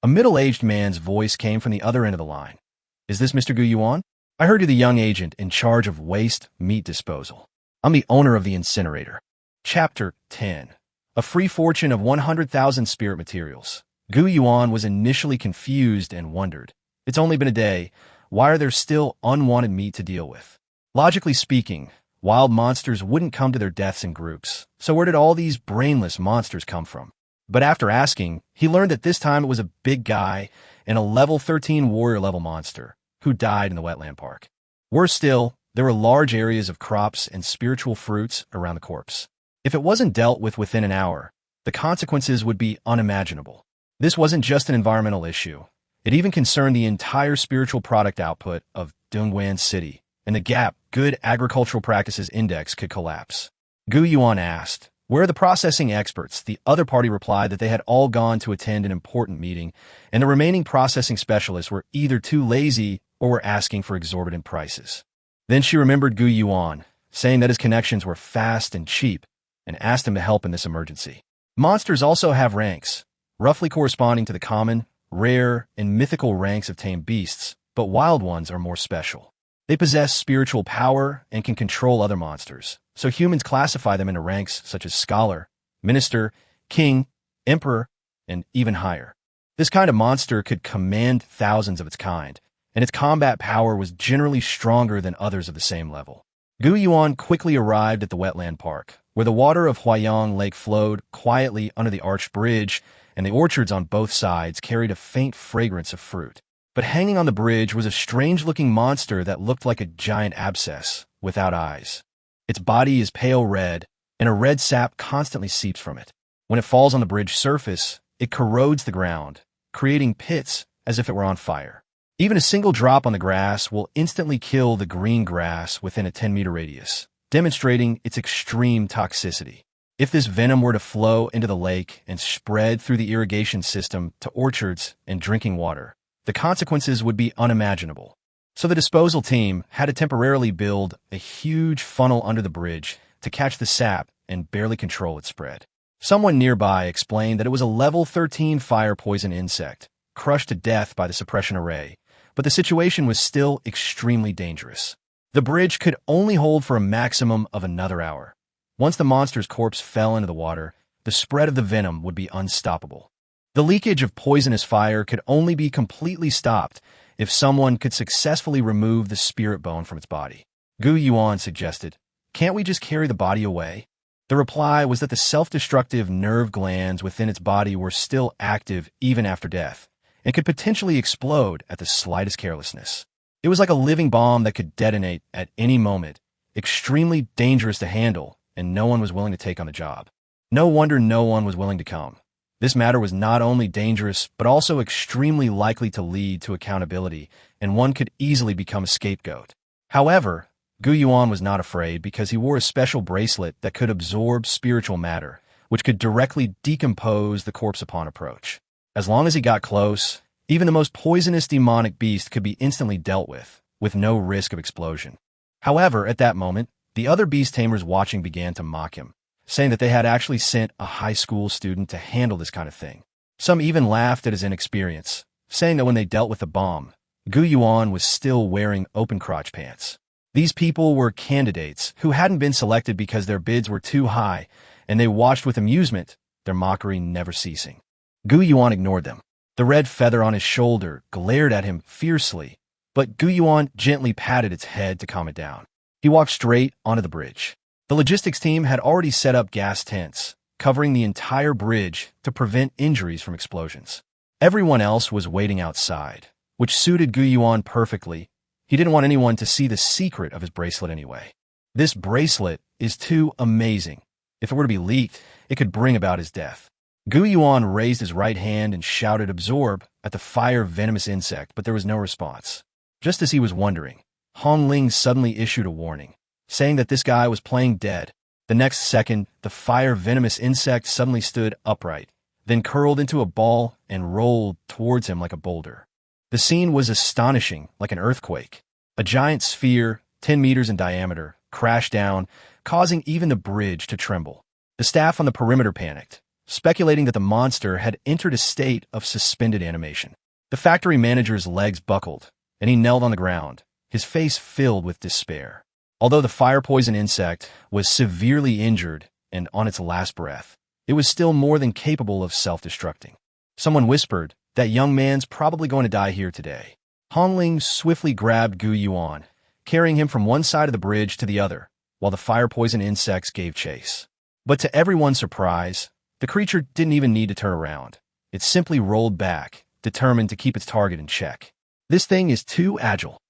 A middle-aged man's voice came from the other end of the line. Is this Mr. Gu Yuan? I heard you're the young agent in charge of waste meat disposal. I'm the owner of the incinerator. Chapter 10. A free fortune of 100,000 spirit materials. Gu Yuan was initially confused and wondered. It's only been a day. Why are there still unwanted meat to deal with? Logically speaking, wild monsters wouldn't come to their deaths in groups, so where did all these brainless monsters come from? But after asking, he learned that this time it was a big guy and a level 13 warrior-level monster who died in the wetland park. Worse still, there were large areas of crops and spiritual fruits around the corpse. If it wasn't dealt with within an hour, the consequences would be unimaginable. This wasn't just an environmental issue. It even concerned the entire spiritual product output of Dongguan City, and the gap good agricultural practices index could collapse. Gu Yuan asked, "Where are the processing experts?" The other party replied that they had all gone to attend an important meeting, and the remaining processing specialists were either too lazy or were asking for exorbitant prices. Then she remembered Gu Yuan, saying that his connections were fast and cheap, and asked him to help in this emergency. Monsters also have ranks, roughly corresponding to the common, rare, and mythical ranks of tame beasts, but wild ones are more special. They possess spiritual power and can control other monsters, so humans classify them into ranks such as scholar, minister, king, emperor, and even higher. This kind of monster could command thousands of its kind, and its combat power was generally stronger than others of the same level. Gu Yuan quickly arrived at the wetland park, where the water of Huayang Lake flowed quietly under the arched bridge, and the orchards on both sides carried a faint fragrance of fruit. But hanging on the bridge was a strange-looking monster that looked like a giant abscess, without eyes. Its body is pale red, and a red sap constantly seeps from it. When it falls on the bridge surface, it corrodes the ground, creating pits as if it were on fire. Even a single drop on the grass will instantly kill the green grass within a 10-meter radius, demonstrating its extreme toxicity. If this venom were to flow into the lake and spread through the irrigation system to orchards and drinking water, the consequences would be unimaginable. So the disposal team had to temporarily build a huge funnel under the bridge to catch the sap and barely control its spread. Someone nearby explained that it was a level 13 fire poison insect, crushed to death by the suppression array, but the situation was still extremely dangerous. The bridge could only hold for a maximum of another hour. Once the monster's corpse fell into the water, the spread of the venom would be unstoppable. The leakage of poisonous fire could only be completely stopped if someone could successfully remove the spirit bone from its body. Gu Yuan suggested, "Can't we just carry the body away?" The reply was that the self-destructive nerve glands within its body were still active even after death, and could potentially explode at the slightest carelessness. It was like a living bomb that could detonate at any moment, extremely dangerous to handle, and no one was willing to take on the job. No wonder no one was willing to come. This matter was not only dangerous, but also extremely likely to lead to accountability, and one could easily become a scapegoat. However, Gu Yuan was not afraid because he wore a special bracelet that could absorb spiritual matter, which could directly decompose the corpse upon approach. As long as he got close, even the most poisonous demonic beast could be instantly dealt with no risk of explosion. However, at that moment, the other beast tamers watching began to mock him, saying that they had actually sent a high school student to handle this kind of thing. Some even laughed at his inexperience, saying that when they dealt with the bomb, Gu Yuan was still wearing open crotch pants. These people were candidates who hadn't been selected because their bids were too high, and they watched with amusement, their mockery never ceasing. Gu Yuan ignored them. The red feather on his shoulder glared at him fiercely, but Gu Yuan gently patted its head to calm it down. He walked straight onto the bridge. The logistics team had already set up gas tents, covering the entire bridge to prevent injuries from explosions. Everyone else was waiting outside, which suited Gu Yuan perfectly. He didn't want anyone to see the secret of his bracelet anyway. This bracelet is too amazing. If it were to be leaked, it could bring about his death. Gu Yuan raised his right hand and shouted "Absorb" at the fire-venomous insect, but there was no response. Just as he was wondering, Hong Ling suddenly issued a warning, saying that this guy was playing dead. The next second, the fire-venomous insect suddenly stood upright, then curled into a ball and rolled towards him like a boulder. The scene was astonishing, like an earthquake. A giant sphere, 10 meters in diameter, crashed down, causing even the bridge to tremble. The staff on the perimeter panicked, speculating that the monster had entered a state of suspended animation. The factory manager's legs buckled, and he knelt on the ground, his face filled with despair. Although the fire-poison insect was severely injured and on its last breath, it was still more than capable of self-destructing. Someone whispered, "That young man's probably going to die here today." Hongling swiftly grabbed Gu Yuan, carrying him from one side of the bridge to the other, while the fire-poison insects gave chase. But to everyone's surprise, the creature didn't even need to turn around. It simply rolled back, determined to keep its target in check. "This thing is too agile."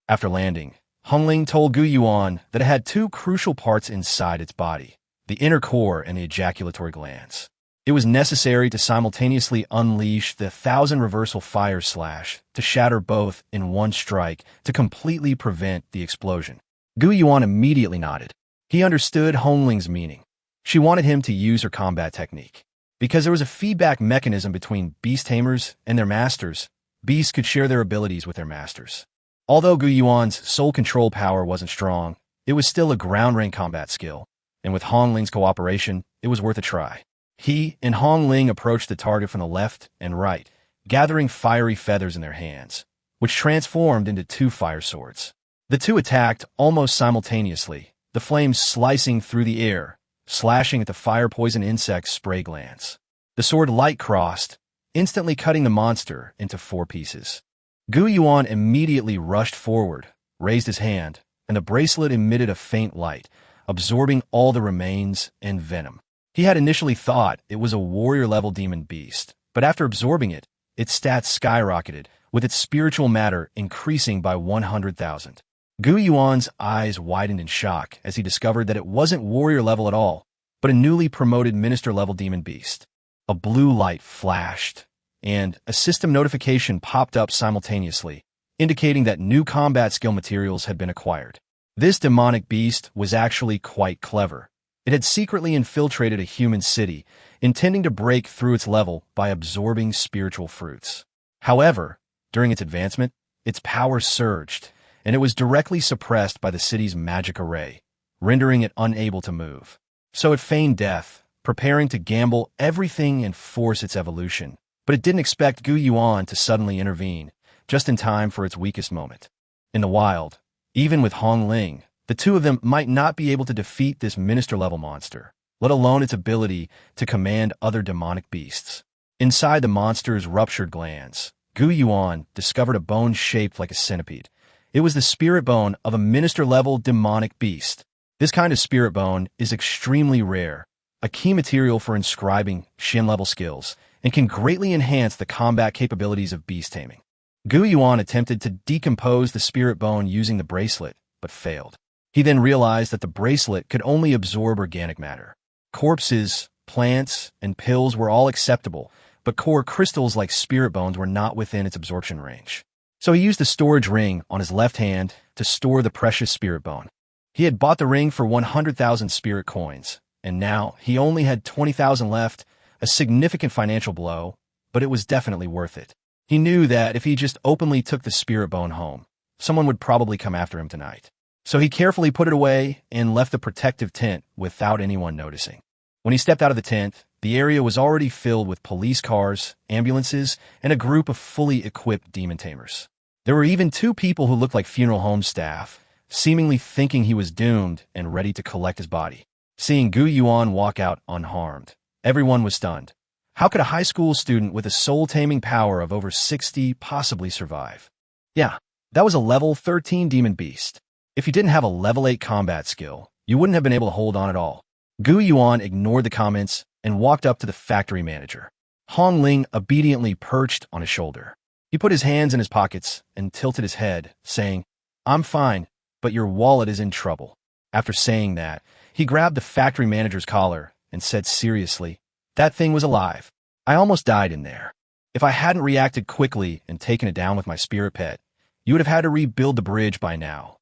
After landing, Hongling told Gu Yuan that it had two crucial parts inside its body, the inner core and the ejaculatory glands. It was necessary to simultaneously unleash the 1,000 reversal fire slash to shatter both in one strike to completely prevent the explosion. Gu Yuan immediately nodded. He understood Hongling's meaning. She wanted him to use her combat technique. Because there was a feedback mechanism between beast tamers and their masters, beasts could share their abilities with their masters. Although Gu Yuan's soul control power wasn't strong, it was still a ground-rank combat skill, and with Hongling's cooperation, it was worth a try. He and Hongling approached the target from the left and right, gathering fiery feathers in their hands, which transformed into two fire swords. The two attacked almost simultaneously, the flames slicing through the air, slashing at the fire-poison insect's spray glands. The sword light-crossed, instantly cutting the monster into 4 pieces. Gu Yuan immediately rushed forward, raised his hand, and the bracelet emitted a faint light, absorbing all the remains and venom. He had initially thought it was a warrior-level demon beast, but after absorbing it, its stats skyrocketed, with its spiritual matter increasing by 100,000. Gu Yuan's eyes widened in shock as he discovered that it wasn't warrior-level at all, but a newly promoted minister-level demon beast. A blue light flashed, and a system notification popped up simultaneously, indicating that new combat skill materials had been acquired. This demonic beast was actually quite clever. It had secretly infiltrated a human city, intending to break through its level by absorbing spiritual fruits. However, during its advancement, its power surged, and it was directly suppressed by the city's magic array, rendering it unable to move. So it feigned death, preparing to gamble everything and force its evolution. But it didn't expect Gu Yuan to suddenly intervene, just in time for its weakest moment. In the wild, even with Hongling, the two of them might not be able to defeat this minister-level monster, let alone its ability to command other demonic beasts. Inside the monster's ruptured glands, Gu Yuan discovered a bone shaped like a centipede. It was the spirit bone of a minister-level demonic beast. This kind of spirit bone is extremely rare, a key material for inscribing Shin-level skills, and can greatly enhance the combat capabilities of beast taming. Gu Yuan attempted to decompose the spirit bone using the bracelet, but failed. He then realized that the bracelet could only absorb organic matter. Corpses, plants, and pills were all acceptable, but core crystals like spirit bones were not within its absorption range. So he used the storage ring on his left hand to store the precious spirit bone. He had bought the ring for 100,000 spirit coins, and now he only had 20,000 left, a significant financial blow, but it was definitely worth it. He knew that if he just openly took the spirit bone home, someone would probably come after him tonight. So he carefully put it away and left the protective tent without anyone noticing. When he stepped out of the tent, the area was already filled with police cars, ambulances, and a group of fully equipped demon tamers. There were even 2 people who looked like funeral home staff, seemingly thinking he was doomed and ready to collect his body. Seeing Gu Yuan walk out unharmed, everyone was stunned. How could a high school student with a soul-taming power of over 60 possibly survive? Yeah, that was a level 13 demon beast. If you didn't have a level 8 combat skill, you wouldn't have been able to hold on at all. Gu Yuan ignored the comments and walked up to the factory manager. Hongling obediently perched on his shoulder. He put his hands in his pockets and tilted his head, saying, "I'm fine, but your wallet is in trouble." After saying that, he grabbed the factory manager's collar and said seriously, "That thing was alive. I almost died in there. If I hadn't reacted quickly and taken it down with my spirit pet, you would have had to rebuild the bridge by now.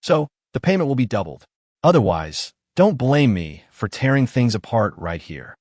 So, the payment will be doubled. Otherwise, don't blame me for tearing things apart right here."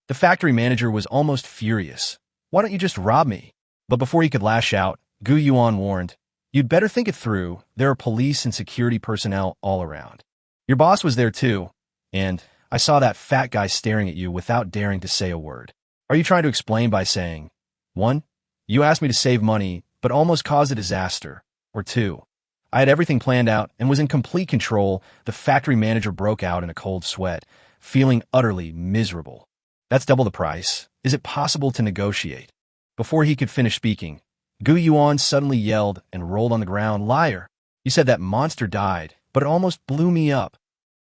The factory manager was almost furious. "Why don't you just rob me?" But before he could lash out, Gu Yuan warned, "You'd better think it through. There are police and security personnel all around. Your boss was there too, and I saw that fat guy staring at you without daring to say a word. Are you trying to explain by saying, 1. You asked me to save money, but almost caused a disaster, or 2. I had everything planned out and was in complete control. The factory manager broke out in a cold sweat, feeling utterly miserable. That's double the price. Is it possible to negotiate? Before he could finish speaking, Gu Yuan suddenly yelled and rolled on the ground. Liar! You said that monster died, but it almost blew me up.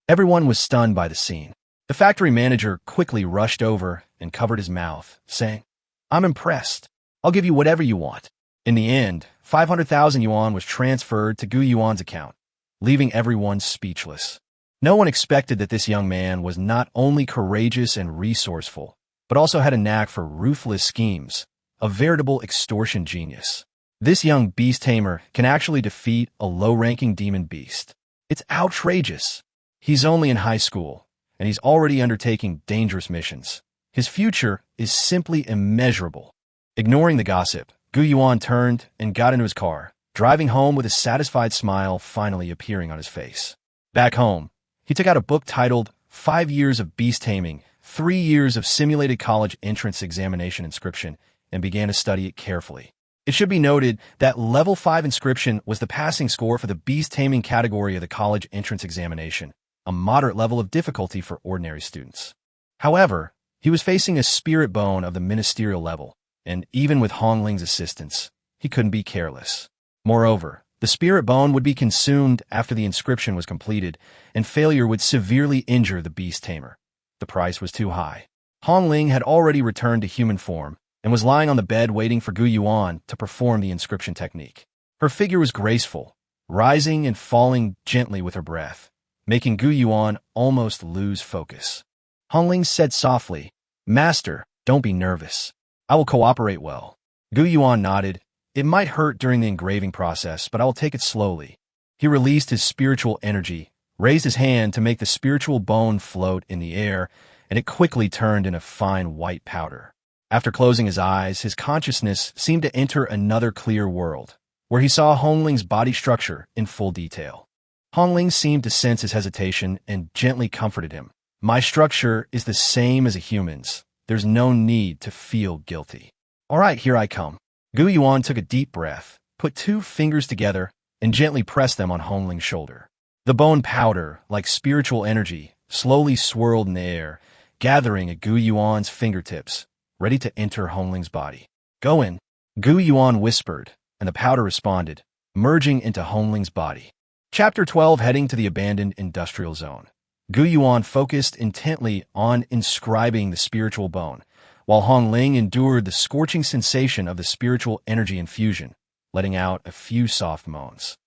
Everyone was stunned by the scene. The factory manager quickly rushed over and covered his mouth, saying, I'm impressed. I'll give you whatever you want. In the end, 500,000 yuan was transferred to Gu Yuan's account, leaving everyone speechless. No one expected that this young man was not only courageous and resourceful, but also had a knack for ruthless schemes, a veritable extortion genius. This young beast tamer can actually defeat a low-ranking demon beast. It's outrageous. He's only in high school, and he's already undertaking dangerous missions. His future is simply immeasurable. Ignoring the gossip, Gu Yuan turned and got into his car, driving home with a satisfied smile finally appearing on his face. Back home, he took out a book titled 5 Years of Beast Taming, 3 Years of Simulated College Entrance Examination Inscription, and began to study it carefully. It should be noted that Level 5 inscription was the passing score for the beast taming category of the college entrance examination, a moderate level of difficulty for ordinary students. However, he was facing a spirit bone of the ministerial level, and even with Hong Ling's assistance, he couldn't be careless. Moreover, the spirit bone would be consumed after the inscription was completed, and failure would severely injure the beast tamer. The price was too high. Hong Ling had already returned to human form, and was lying on the bed waiting for Gu Yuan to perform the inscription technique. Her figure was graceful, rising and falling gently with her breath, making Gu Yuan almost lose focus. Hong Ling said softly, Master, don't be nervous. I will cooperate well. Gu Yuan nodded. It might hurt during the engraving process, but I will take it slowly. He released his spiritual energy, raised his hand to make the spiritual bone float in the air, and it quickly turned into fine white powder. After closing his eyes, his consciousness seemed to enter another clear world, where he saw Hong Ling's body structure in full detail. Hong Ling seemed to sense his hesitation and gently comforted him. My structure is the same as a human's. There's no need to feel guilty. All right, here I come. Gu Yuan took a deep breath, put 2 fingers together, and gently pressed them on Hong Ling's shoulder. The bone powder, like spiritual energy, slowly swirled in the air, gathering at Gu Yuan's fingertips, ready to enter Hong Ling's body. Go in, Gu Yuan whispered, and the powder responded, merging into Hong Ling's body. Chapter 12, Heading to the Abandoned Industrial Zone. Gu Yuan focused intently on inscribing the spiritual bone, while Hong Ling endured the scorching sensation of the spiritual energy infusion, letting out a few soft moans.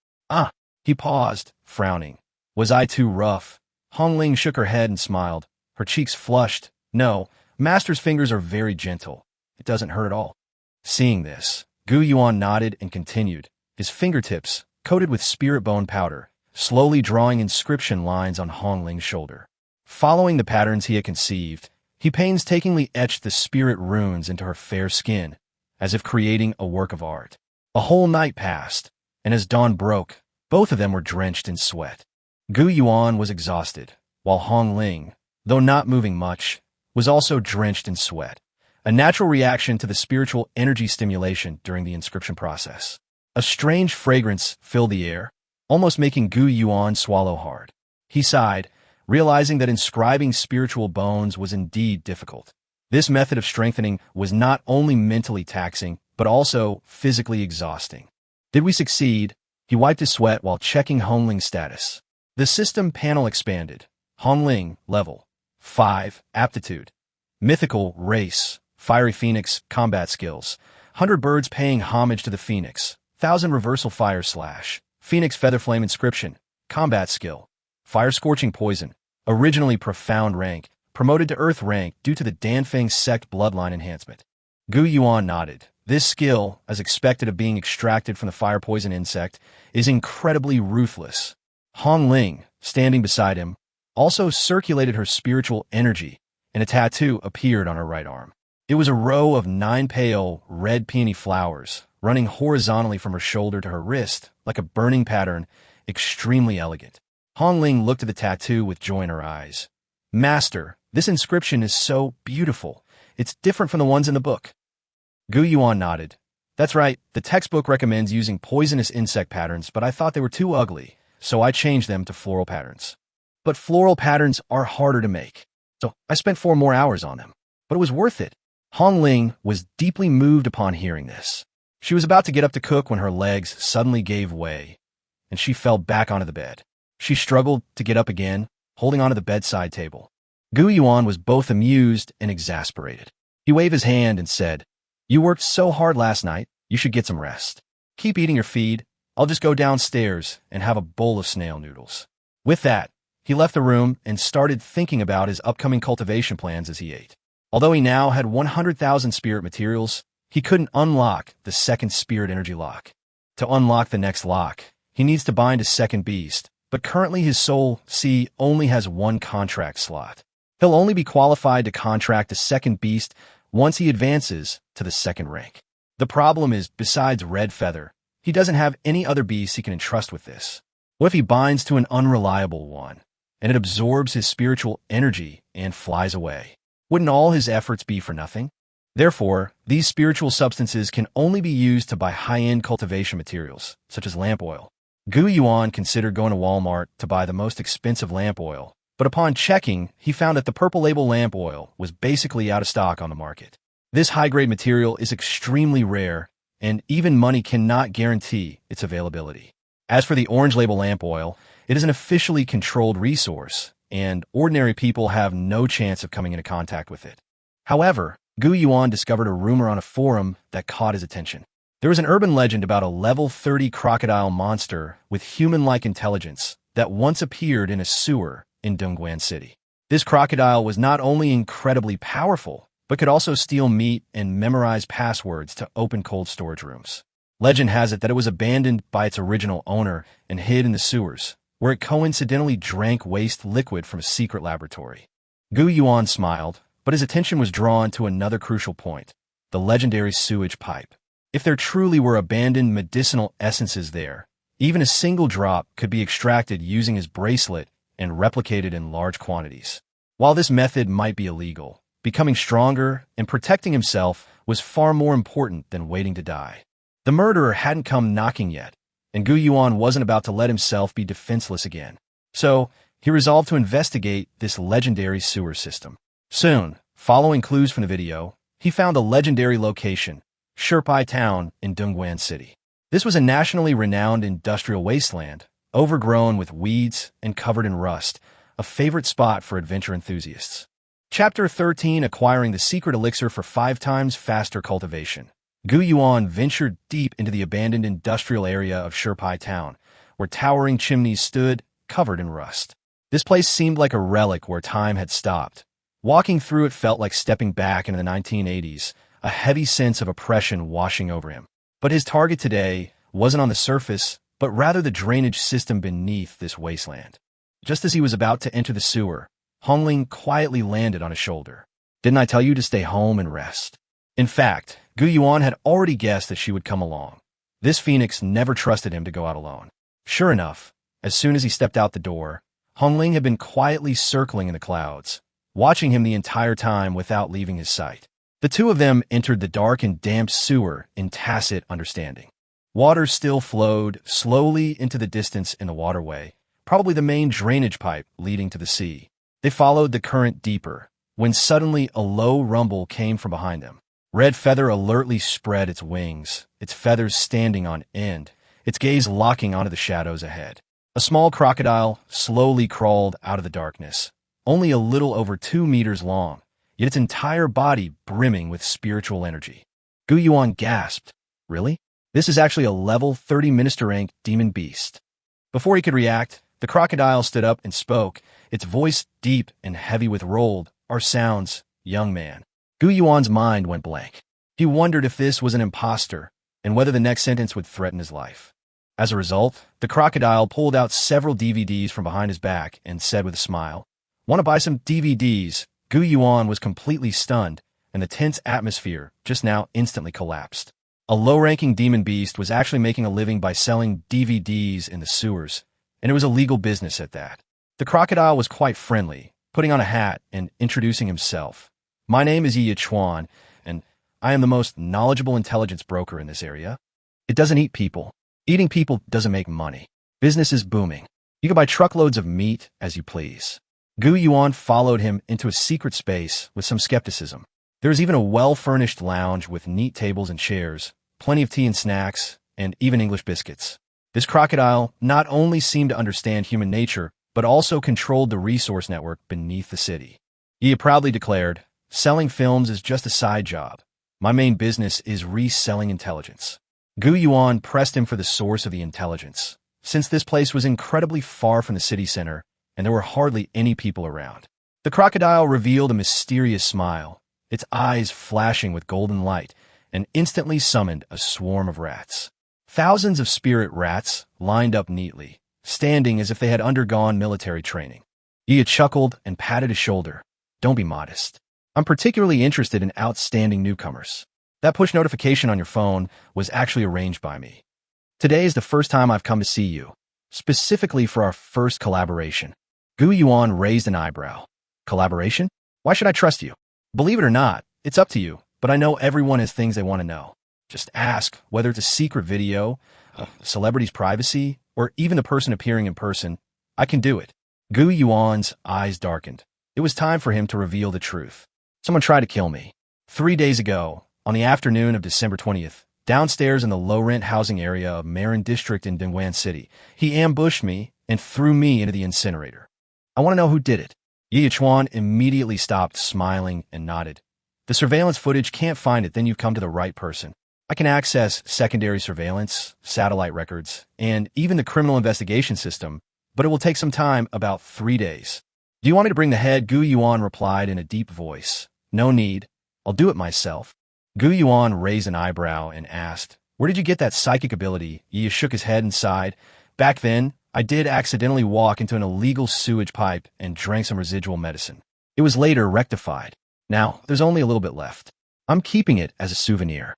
He paused, frowning. Was I too rough? Hong Ling shook her head and smiled, her cheeks flushed. No, Master's fingers are very gentle. It doesn't hurt at all. Seeing this, Gu Yuan nodded and continued, his fingertips, coated with spirit bone powder, slowly drawing inscription lines on Hong Ling's shoulder. Following the patterns he had conceived, he painstakingly etched the spirit runes into her fair skin, as if creating a work of art. A whole night passed, and as dawn broke, both of them were drenched in sweat. Gu Yuan was exhausted, while Hong Ling, though not moving much, was also drenched in sweat, a natural reaction to the spiritual energy stimulation during the inscription process. A strange fragrance filled the air, almost making Gu Yuan swallow hard. He sighed, realizing that inscribing spiritual bones was indeed difficult. This method of strengthening was not only mentally taxing, but also physically exhausting. Did we succeed? He wiped his sweat while checking Hong Ling's status. The system panel expanded. Hong Ling, level 5, aptitude. Mythical, race, fiery phoenix, combat skills. 100 birds paying homage to the phoenix. 1,000 reversal fire slash. Phoenix Featherflame inscription, combat skill, fire scorching poison, originally profound rank, promoted to earth rank due to the Danfeng sect bloodline enhancement. Gu Yuan nodded. This skill, as expected of being extracted from the fire poison insect, is incredibly ruthless. Hong Ling, standing beside him, also circulated her spiritual energy, and a tattoo appeared on her right arm. It was a row of 9 pale, red peony flowers, running horizontally from her shoulder to her wrist, like a burning pattern, extremely elegant. Hong Ling looked at the tattoo with joy in her eyes. Master, this inscription is so beautiful. It's different from the ones in the book. Gu Yuan nodded. That's right, the textbook recommends using poisonous insect patterns, but I thought they were too ugly, so I changed them to floral patterns. But floral patterns are harder to make, so I spent 4 more hours on them. But it was worth it. Hong Ling was deeply moved upon hearing this. She was about to get up to cook when her legs suddenly gave way, and she fell back onto the bed. She struggled to get up again, holding onto the bedside table. Gu Yuan was both amused and exasperated. He waved his hand and said, "You worked so hard last night, you should get some rest. Keep eating your feed. I'll just go downstairs and have a bowl of snail noodles." With that, he left the room and started thinking about his upcoming cultivation plans as he ate. Although he now had 100,000 spirit materials, he couldn't unlock the second spirit energy lock. To unlock the next lock, he needs to bind a second beast, but currently his soul C only has 1 contract slot. He'll only be qualified to contract a second beast once he advances to the 2nd rank. The problem is, besides Red Feather, he doesn't have any other beasts he can entrust with this. What if he binds to an unreliable one, and it absorbs his spiritual energy and flies away? Wouldn't all his efforts be for nothing? Therefore, these spiritual substances can only be used to buy high-end cultivation materials, such as lamp oil. Gu Yuan considered going to Walmart to buy the most expensive lamp oil, but upon checking, he found that the purple label lamp oil was basically out of stock on the market. This high-grade material is extremely rare, and even money cannot guarantee its availability. As for the orange label lamp oil, it is an officially controlled resource, and ordinary people have no chance of coming into contact with it. However, Gu Yuan discovered a rumor on a forum that caught his attention. There was an urban legend about a level 30 crocodile monster with human-like intelligence that once appeared in a sewer in Dongguan City. This crocodile was not only incredibly powerful, but could also steal meat and memorize passwords to open cold storage rooms. Legend has it that it was abandoned by its original owner and hid in the sewers, where it coincidentally drank waste liquid from a secret laboratory. Gu Yuan smiled, but his attention was drawn to another crucial point, the legendary sewage pipe. If there truly were abandoned medicinal essences there, even a single drop could be extracted using his bracelet and replicated in large quantities. While this method might be illegal, becoming stronger and protecting himself was far more important than waiting to die. The murderer hadn't come knocking yet, and Gu Yuan wasn't about to let himself be defenseless again. So, he resolved to investigate this legendary sewer system. Soon, following clues from the video, he found a legendary location, Shirpai Town in Dongguan City. This was a nationally renowned industrial wasteland, overgrown with weeds and covered in rust, a favorite spot for adventure enthusiasts. Chapter 13: Acquiring the Secret Elixir for 5 times Faster Cultivation. Gu Yuan ventured deep into the abandoned industrial area of Shirpai Town, where towering chimneys stood, covered in rust. This place seemed like a relic where time had stopped. Walking through it felt like stepping back into the 1980s, a heavy sense of oppression washing over him. But his target today wasn't on the surface, but rather the drainage system beneath this wasteland. Just as he was about to enter the sewer, Hong Ling quietly landed on his shoulder. "Didn't I tell you to stay home and rest?" In fact, Gu Yuan had already guessed that she would come along. This phoenix never trusted him to go out alone. Sure enough, as soon as he stepped out the door, Hong Ling had been quietly circling in the clouds, watching him the entire time without leaving his sight. The two of them entered the dark and damp sewer in tacit understanding. Water still flowed slowly into the distance in the waterway, probably the main drainage pipe leading to the sea. They followed the current deeper, when suddenly a low rumble came from behind them. Red Feather alertly spread its wings, its feathers standing on end, its gaze locking onto the shadows ahead. A small crocodile slowly crawled out of the darkness, only a little over 2 meters long, yet its entire body brimming with spiritual energy. Gu Yuan gasped. Really? This is actually a level 30 minister rank demon beast. Before he could react, the crocodile stood up and spoke, its voice deep and heavy with rolled "Our sounds, young man." Gu Yuan's mind went blank. He wondered if this was an imposter, and whether the next sentence would threaten his life. As a result, the crocodile pulled out several DVDs from behind his back and said with a smile, "Want to buy some DVDs?" Gu Yuan was completely stunned, and the tense atmosphere just now instantly collapsed. A low-ranking demon beast was actually making a living by selling DVDs in the sewers, and it was a legal business at that. The crocodile was quite friendly, putting on a hat and introducing himself. My name is Gu Yuan, and I am the most knowledgeable intelligence broker in this area. It doesn't eat people. Eating people doesn't make money. Business is booming. You can buy truckloads of meat as you please. Gu Yuan followed him into a secret space with some skepticism. There was even a well-furnished lounge with neat tables and chairs, plenty of tea and snacks, and even English biscuits. This crocodile not only seemed to understand human nature, but also controlled the resource network beneath the city. He proudly declared, "Selling films is just a side job. My main business is reselling intelligence." Gu Yuan pressed him for the source of the intelligence, since this place was incredibly far from the city center and there were hardly any people around. The crocodile revealed a mysterious smile, its eyes flashing with golden light, and instantly summoned a swarm of rats. Thousands of spirit rats lined up neatly, standing as if they had undergone military training. He had chuckled and patted his shoulder. "Don't be modest. I'm particularly interested in outstanding newcomers. That push notification on your phone was actually arranged by me. Today is the first time I've come to see you, specifically for our first collaboration." Gu Yuan raised an eyebrow. "Collaboration? Why should I trust you?" "Believe it or not, it's up to you, but I know everyone has things they want to know. Just ask, whether it's a secret video, a celebrity's privacy, or even the person appearing in person. I can do it." Gu Yuan's eyes darkened. It was time for him to reveal the truth. "Someone tried to kill me. 3 days ago, on the afternoon of December 20th, downstairs in the low-rent housing area of Marin District in Dongguan City, he ambushed me and threw me into the incinerator. I want to know who did it." Gu Yuan immediately stopped smiling and nodded. "The surveillance footage can't find it, then you've come to the right person. I can access secondary surveillance, satellite records, and even the criminal investigation system, but it will take some time, about 3 days. Do you want me to bring the head?" Gu Yuan replied in a deep voice. "No need. I'll do it myself." Gu Yuan raised an eyebrow and asked, "Where did you get that psychic ability?" Yi shook his head and sighed. "Back then, I did accidentally walk into an illegal sewage pipe and drank some residual medicine. It was later rectified. Now, there's only a little bit left. I'm keeping it as a souvenir."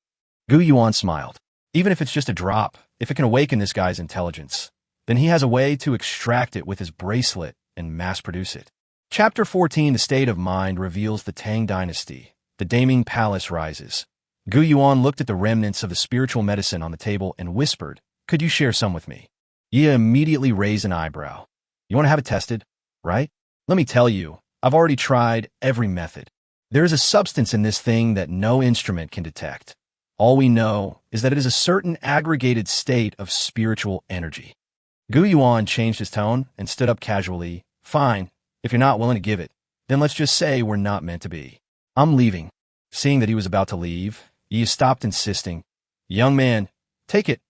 Gu Yuan smiled. "Even if it's just a drop, if it can awaken this guy's intelligence, then he has a way to extract it with his bracelet and mass-produce it." Chapter 14, The State of Mind, reveals the Tang Dynasty. The Decaying Palace rises. Gu Yuan looked at the remnants of the spiritual medicine on the table and whispered, "Could you share some with me?" Yi immediately raised an eyebrow. "You want to have it tested, right? Let me tell you, I've already tried every method. There is a substance in this thing that no instrument can detect. All we know is that it is a certain aggregated state of spiritual energy." Gu Yuan changed his tone and stood up casually. "Fine, if you're not willing to give it, then let's just say we're not meant to be. I'm leaving." Seeing that he was about to leave, Yi stopped insisting, "Young man, take it.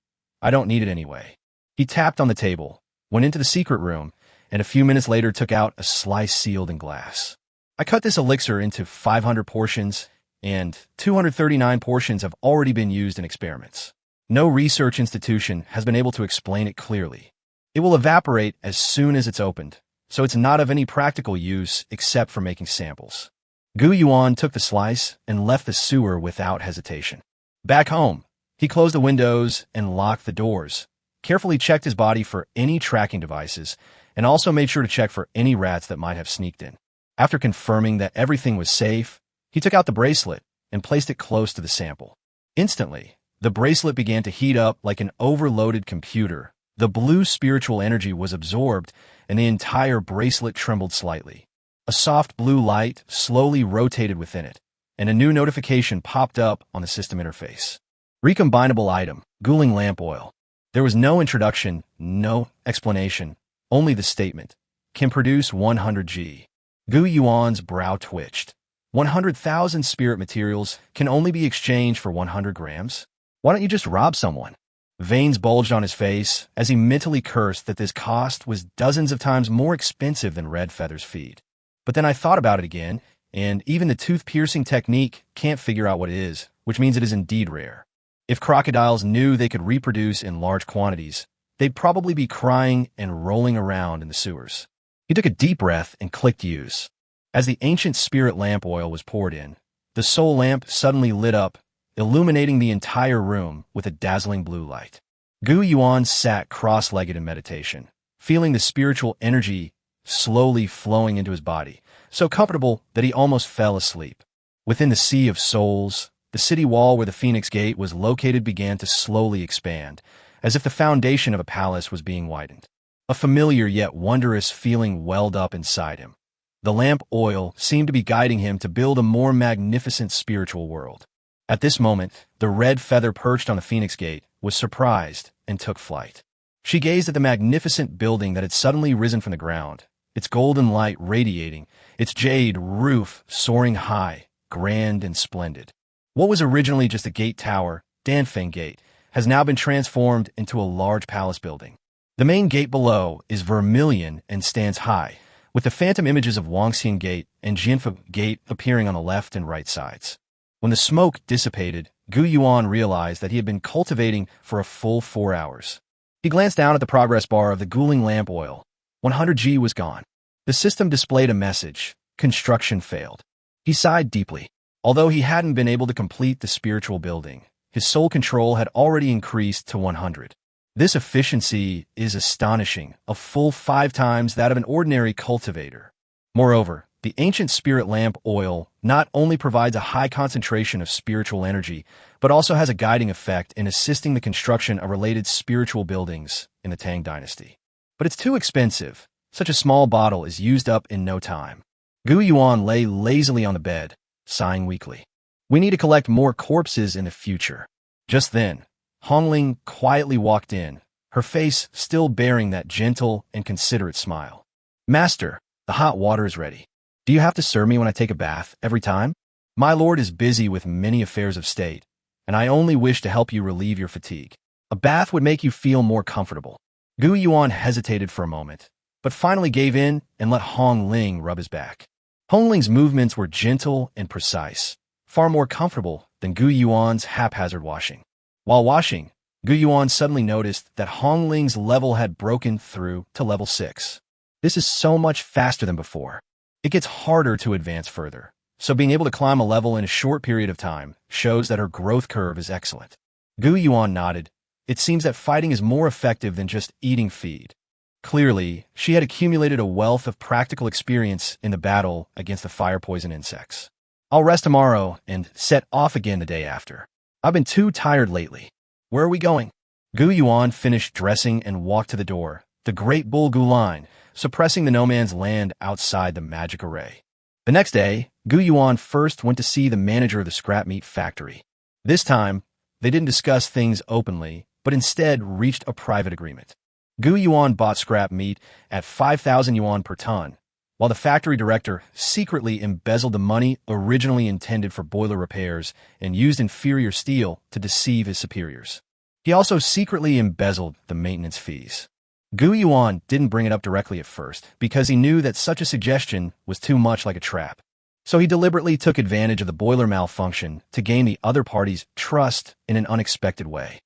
I don't need it anyway." He tapped on the table, went into the secret room, and a few minutes later took out a slice sealed in glass. "I cut this elixir into 500 portions, and 239 portions have already been used in experiments. No research institution has been able to explain it clearly. It will evaporate as soon as it's opened, so it's not of any practical use except for making samples." Gu Yuan took the slice and left the sewer without hesitation. Back home, he closed the windows and locked the doors, carefully checked his body for any tracking devices, and also made sure to check for any rats that might have sneaked in. After confirming that everything was safe, he took out the bracelet and placed it close to the sample. Instantly, the bracelet began to heat up like an overloaded computer. The blue spiritual energy was absorbed, and the entire bracelet trembled slightly. A soft blue light slowly rotated within it, and a new notification popped up on the system interface. Recombinable item, Guling lamp oil. There was no introduction, no explanation, only the statement. Can produce 100 G. Gu Yuan's brow twitched. 100,000 spirit materials can only be exchanged for 100 grams? Why don't you just rob someone? Veins bulged on his face as he mentally cursed that this cost was dozens of times more expensive than Red Feather's feed. But then I thought about it again, and even the tooth-piercing technique can't figure out what it is, which means it is indeed rare. If crocodiles knew they could reproduce in large quantities, they'd probably be crying and rolling around in the sewers. He took a deep breath and clicked use. As the ancient spirit lamp oil was poured in, the soul lamp suddenly lit up, illuminating the entire room with a dazzling blue light. Gu Yuan sat cross-legged in meditation, feeling the spiritual energy slowly flowing into his body, so comfortable that he almost fell asleep. Within the sea of souls, the city wall where the Phoenix Gate was located began to slowly expand, as if the foundation of a palace was being widened. A familiar yet wondrous feeling welled up inside him. The lamp oil seemed to be guiding him to build a more magnificent spiritual world. At this moment, the red feather perched on the Phoenix Gate was surprised and took flight. She gazed at the magnificent building that had suddenly risen from the ground, its golden light radiating, its jade roof soaring high, grand and splendid. What was originally just a gate tower, Danfeng Gate, has now been transformed into a large palace building. The main gate below is vermilion and stands high, with the phantom images of Wangxian Gate and Jianfu Gate appearing on the left and right sides. When the smoke dissipated, Gu Yuan realized that he had been cultivating for a full 4 hours. He glanced down at the progress bar of the Guling lamp oil. 100G was gone. The system displayed a message: construction failed. He sighed deeply. Although he hadn't been able to complete the spiritual building, his soul control had already increased to 100. This efficiency is astonishing, a full 5 times that of an ordinary cultivator. Moreover, the ancient spirit lamp oil not only provides a high concentration of spiritual energy, but also has a guiding effect in assisting the construction of related spiritual buildings in the Tang dynasty. But it's too expensive. Such a small bottle is used up in no time. Gu Yuan lay lazily on the bed, sighing weakly. We need to collect more corpses in the future. Just then, Hongling quietly walked in, her face still bearing that gentle and considerate smile. Master, the hot water is ready. Do you have to serve me when I take a bath every time? My lord is busy with many affairs of state, and I only wish to help you relieve your fatigue. A bath would make you feel more comfortable. Gu Yuan hesitated for a moment, but finally gave in and let Hong Ling rub his back. Hong Ling's movements were gentle and precise, far more comfortable than Gu Yuan's haphazard washing. While washing, Gu Yuan suddenly noticed that Hong Ling's level had broken through to level 6. This is so much faster than before. It gets harder to advance further, so being able to climb a level in a short period of time shows that her growth curve is excellent. Gu Yuan nodded. It seems that fighting is more effective than just eating feed. Clearly, she had accumulated a wealth of practical experience in the battle against the fire-poison insects. I'll rest tomorrow and set off again the day after. I've been too tired lately. Where are we going? Gu Yuan finished dressing and walked to the door, the great bull Gu line, suppressing the no man's land outside the magic array. The next day, Gu Yuan first went to see the manager of the scrap meat factory. This time, they didn't discuss things openly, but instead reached a private agreement. Gu Yuan bought scrap meat at 5,000 yuan per ton, while the factory director secretly embezzled the money originally intended for boiler repairs and used inferior steel to deceive his superiors. He also secretly embezzled the maintenance fees. Gu Yuan didn't bring it up directly at first because he knew that such a suggestion was too much like a trap. So he deliberately took advantage of the boiler malfunction to gain the other party's trust in an unexpected way.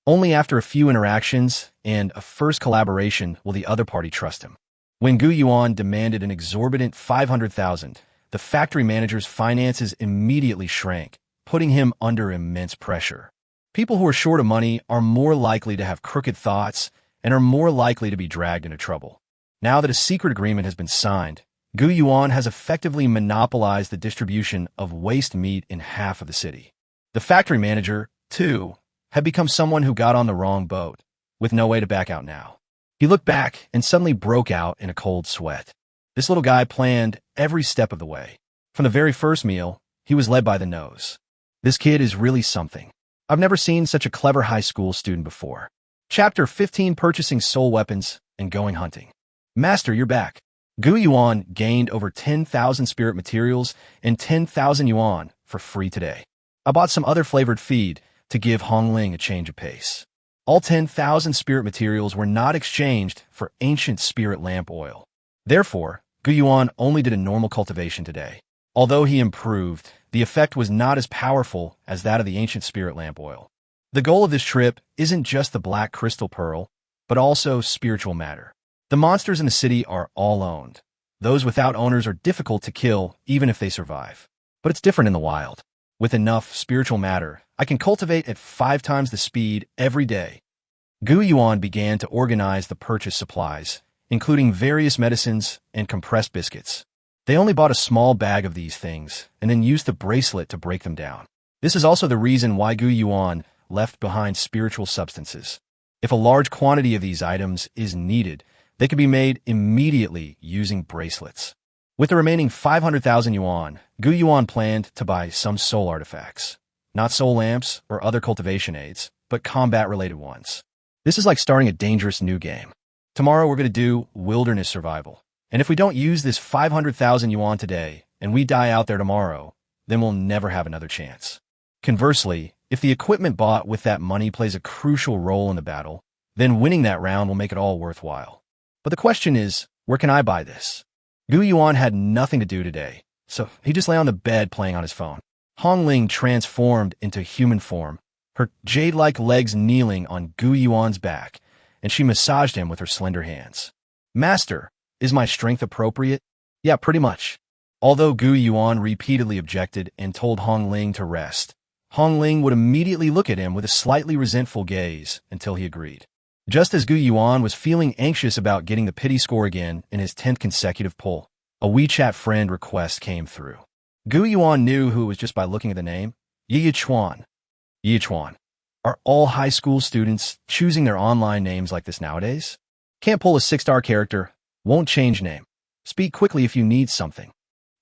Only after a few interactions and a first collaboration will the other party trust him. When Gu Yuan demanded an exorbitant 500,000, the factory manager's finances immediately shrank, putting him under immense pressure. People who are short of money are more likely to have crooked thoughts and are more likely to be dragged into trouble. Now that a secret agreement has been signed, Gu Yuan has effectively monopolized the distribution of waste meat in half of the city. The factory manager, too, had become someone who got on the wrong boat, with no way to back out now. He looked back and suddenly broke out in a cold sweat. This little guy planned every step of the way. From the very first meal, he was led by the nose. This kid is really something. I've never seen such a clever high school student before. Chapter 15: Purchasing Soul Weapons and Going Hunting. Master, you're back. Gu Yuan gained over 10,000 spirit materials and 10,000 yuan for free today. I bought some other flavored feed to give Hong Ling a change of pace. All 10,000 spirit materials were not exchanged for ancient spirit lamp oil. Therefore, Gu Yuan only did a normal cultivation today. Although he improved, the effect was not as powerful as that of the ancient spirit lamp oil. The goal of this trip isn't just the black crystal pearl, but also spiritual matter. The monsters in the city are all owned. Those without owners are difficult to kill, even if they survive. But it's different in the wild. With enough spiritual matter, I can cultivate at 5 times the speed every day. Gu Yuan began to organize the purchase supplies, including various medicines and compressed biscuits. They only bought a small bag of these things and then used the bracelet to break them down. This is also the reason why Gu Yuan left behind spiritual substances. If a large quantity of these items is needed, they can be made immediately using bracelets. With the remaining 500,000 yuan, Gu Yuan planned to buy some soul artifacts. Not soul lamps or other cultivation aids, but combat-related ones. This is like starting a dangerous new game. Tomorrow we're going to do wilderness survival. And if we don't use this 500,000 yuan today, and we die out there tomorrow, then we'll never have another chance. Conversely, if the equipment bought with that money plays a crucial role in the battle, then winning that round will make it all worthwhile. But the question is, where can I buy this? Gu Yuan had nothing to do today, so he just lay on the bed playing on his phone. Hong Ling transformed into human form, her jade-like legs kneeling on Gu Yuan's back, and she massaged him with her slender hands. Master, is my strength appropriate? Yeah, pretty much. Although Gu Yuan repeatedly objected and told Hong Ling to rest, Hong Ling would immediately look at him with a slightly resentful gaze until he agreed. Just as Gu Yuan was feeling anxious about getting the pity score again in his 10th consecutive pull, a WeChat friend request came through. Gu Yuan knew who it was just by looking at the name. Yi Chuan. Yi Chuan. Are all high school students choosing their online names like this nowadays? Can't pull a 6-star character. Won't change name. Speak quickly if you need something.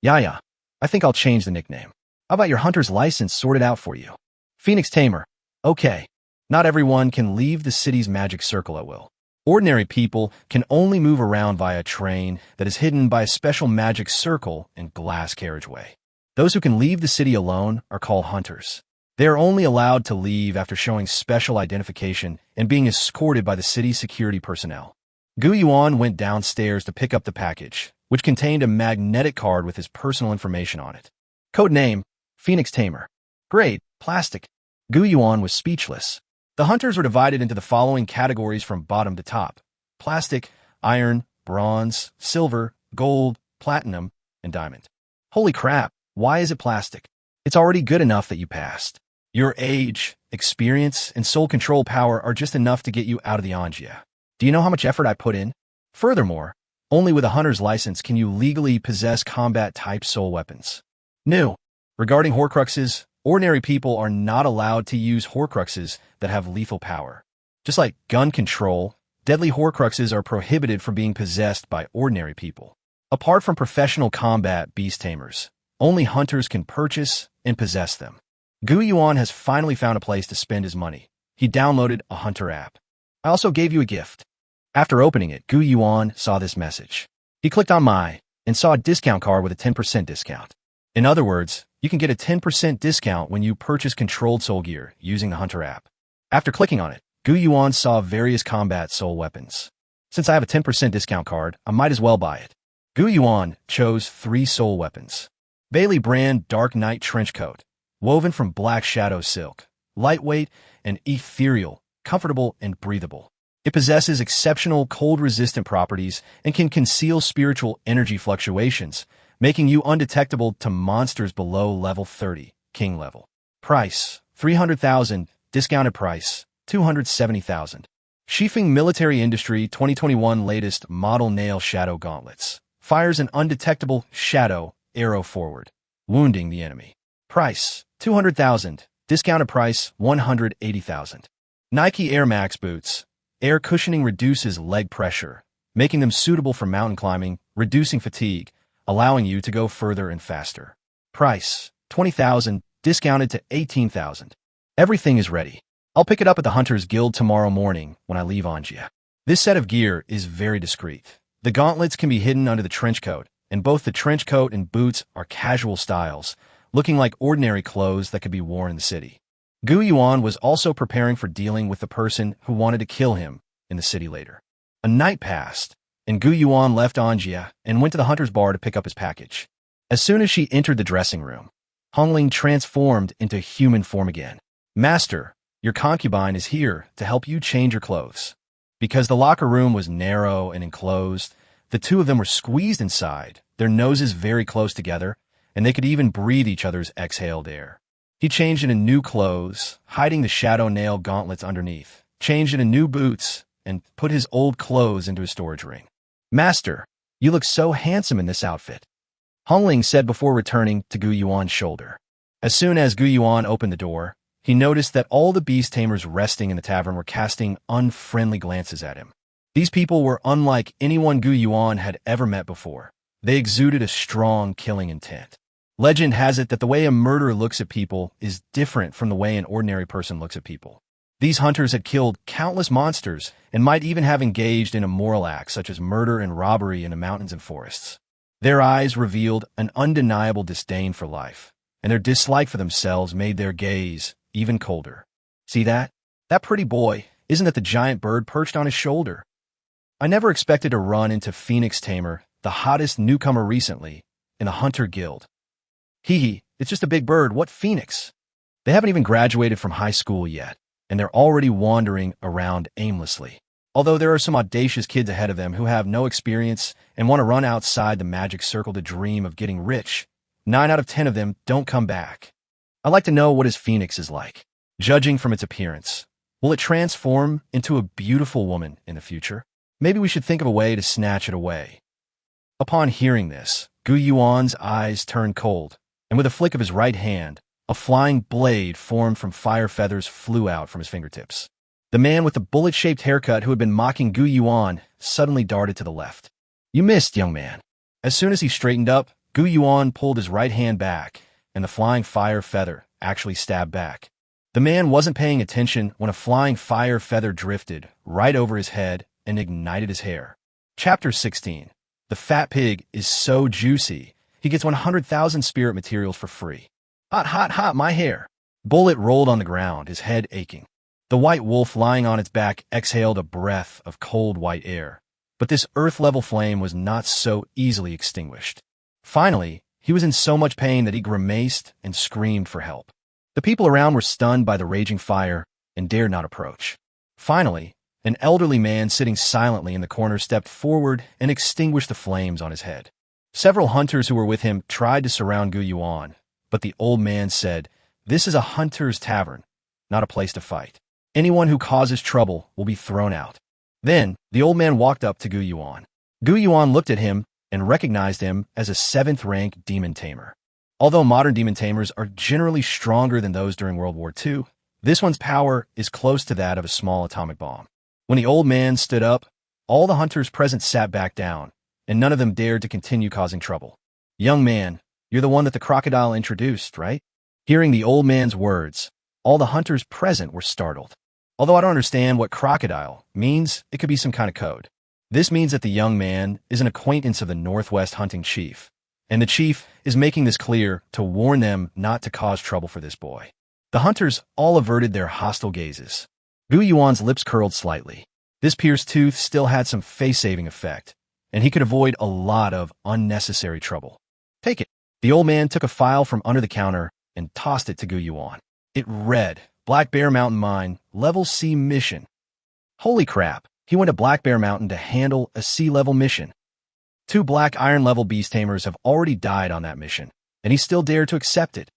Yeah. I think I'll change the nickname. How about your hunter's license sorted out for you? Phoenix Tamer. Okay. Not everyone can leave the city's magic circle at will. Ordinary people can only move around via a train that is hidden by a special magic circle and glass carriageway. Those who can leave the city alone are called hunters. They are only allowed to leave after showing special identification and being escorted by the city's security personnel. Gu Yuan went downstairs to pick up the package, which contained a magnetic card with his personal information on it. Code name, Phoenix Tamer. Grade, plastic. Gu Yuan was speechless. The hunters were divided into the following categories from bottom to top: plastic, iron, bronze, silver, gold, platinum, and diamond. Holy crap, why is it plastic? It's already good enough that you passed. Your age, experience, and soul control power are just enough to get you out of the Anjia. Do you know how much effort I put in? Furthermore, only with a hunter's license can you legally possess combat-type soul weapons. New. Regarding Horcruxes, ordinary people are not allowed to use Horcruxes that have lethal power. Just like gun control, deadly Horcruxes are prohibited from being possessed by ordinary people. Apart from professional combat beast tamers, only hunters can purchase and possess them. Gu Yuan has finally found a place to spend his money. He downloaded a hunter app. I also gave you a gift. After opening it, Gu Yuan saw this message. He clicked on My and saw a discount card with a 10% discount. In other words, you can get a 10% discount when you purchase controlled soul gear using the hunter app. After clicking on it, Gu Yuan saw various combat soul weapons. Since I have a 10% discount card, I might as well buy it. Gu Yuan chose 3 soul weapons. Bailey brand Dark Knight trench coat, woven from black shadow silk, lightweight and ethereal, comfortable and breathable. It possesses exceptional cold-resistant properties and can conceal spiritual energy fluctuations, making you undetectable to monsters below level 30, king level. Price, 300,000, discounted price, 270,000. Shifeng Military Industry 2021 latest model nail shadow gauntlets. Fires an undetectable shadow arrow forward, wounding the enemy. Price, 200,000, discounted price, 180,000. Nike Air Max boots. Air cushioning reduces leg pressure, making them suitable for mountain climbing, reducing fatigue, allowing you to go further and faster. Price, 20,000, discounted to 18,000. Everything is ready. I'll pick it up at the Hunters Guild tomorrow morning when I leave Anjia. This set of gear is very discreet. The gauntlets can be hidden under the trench coat, and both the trench coat and boots are casual styles, looking like ordinary clothes that could be worn in the city. Gu Yuan was also preparing for dealing with the person who wanted to kill him in the city later. A night passed, and Gu Yuan left Anjia and went to the hunter's bar to pick up his package. As soon as she entered the dressing room, Hong Ling transformed into human form again. Master, your concubine is here to help you change your clothes. Because the locker room was narrow and enclosed, the two of them were squeezed inside, their noses very close together, and they could even breathe each other's exhaled air. He changed into new clothes, hiding the shadow nail gauntlets underneath, changed into new boots, and put his old clothes into his storage ring. Master, you look so handsome in this outfit. Hong Ling said before returning to Gu Yuan's shoulder. As soon as Gu Yuan opened the door, he noticed that all the beast tamers resting in the tavern were casting unfriendly glances at him. These people were unlike anyone Gu Yuan had ever met before. They exuded a strong killing intent. Legend has it that the way a murderer looks at people is different from the way an ordinary person looks at people. These hunters had killed countless monsters and might even have engaged in immoral acts such as murder and robbery in the mountains and forests. Their eyes revealed an undeniable disdain for life, and their dislike for themselves made their gaze even colder. See that? That pretty boy, isn't that the giant bird perched on his shoulder? I never expected to run into Phoenix Tamer, the hottest newcomer recently, in the Hunter Guild. Hee hee, it's just a big bird, what Phoenix? They haven't even graduated from high school yet, and they're already wandering around aimlessly. Although there are some audacious kids ahead of them who have no experience and want to run outside the magic circle to dream of getting rich, 9 out of 10 of them don't come back. I'd like to know what his Phoenix is like. Judging from its appearance, will it transform into a beautiful woman in the future? Maybe we should think of a way to snatch it away. Upon hearing this, Gu Yuan's eyes turned cold, and with a flick of his right hand, a flying blade formed from fire feathers flew out from his fingertips. The man with the bullet-shaped haircut who had been mocking Gu Yuan suddenly darted to the left. You missed, young man. As soon as he straightened up, Gu Yuan pulled his right hand back, and the flying fire feather actually stabbed back. The man wasn't paying attention when a flying fire feather drifted right over his head and ignited his hair. Chapter 16. The fat pig is so juicy, he gets 100,000 spirit materials for free. Hot, hot, hot, my hair. Bullet rolled on the ground, his head aching. The white wolf lying on its back exhaled a breath of cold white air. But this earth-level flame was not so easily extinguished. Finally, he was in so much pain that he grimaced and screamed for help. The people around were stunned by the raging fire and dared not approach. Finally, an elderly man sitting silently in the corner stepped forward and extinguished the flames on his head. Several hunters who were with him tried to surround Gu Yuan, but the old man said, "This is a hunter's tavern, not a place to fight. Anyone who causes trouble will be thrown out." Then, the old man walked up to Gu Yuan. Gu Yuan looked at him and recognized him as a 7th-rank demon tamer. Although modern demon tamers are generally stronger than those during World War II, this one's power is close to that of a small atomic bomb. When the old man stood up, all the hunters present sat back down, and none of them dared to continue causing trouble. "Young man, you're the one that the crocodile introduced, right?" Hearing the old man's words, all the hunters present were startled. Although I don't understand what crocodile means, it could be some kind of code. This means that the young man is an acquaintance of the Northwest hunting chief, and the chief is making this clear to warn them not to cause trouble for this boy. The hunters all averted their hostile gazes. Gu Yuan's lips curled slightly. This pierced tooth still had some face-saving effect, and he could avoid a lot of unnecessary trouble. "Take it." The old man took a file from under the counter and tossed it to Gu Yuan. It read, "Black Bear Mountain Mine, Level C Mission." Holy crap, he went to Black Bear Mountain to handle a sea-level mission. 2 black iron-level beast tamers have already died on that mission, and he still dared to accept it.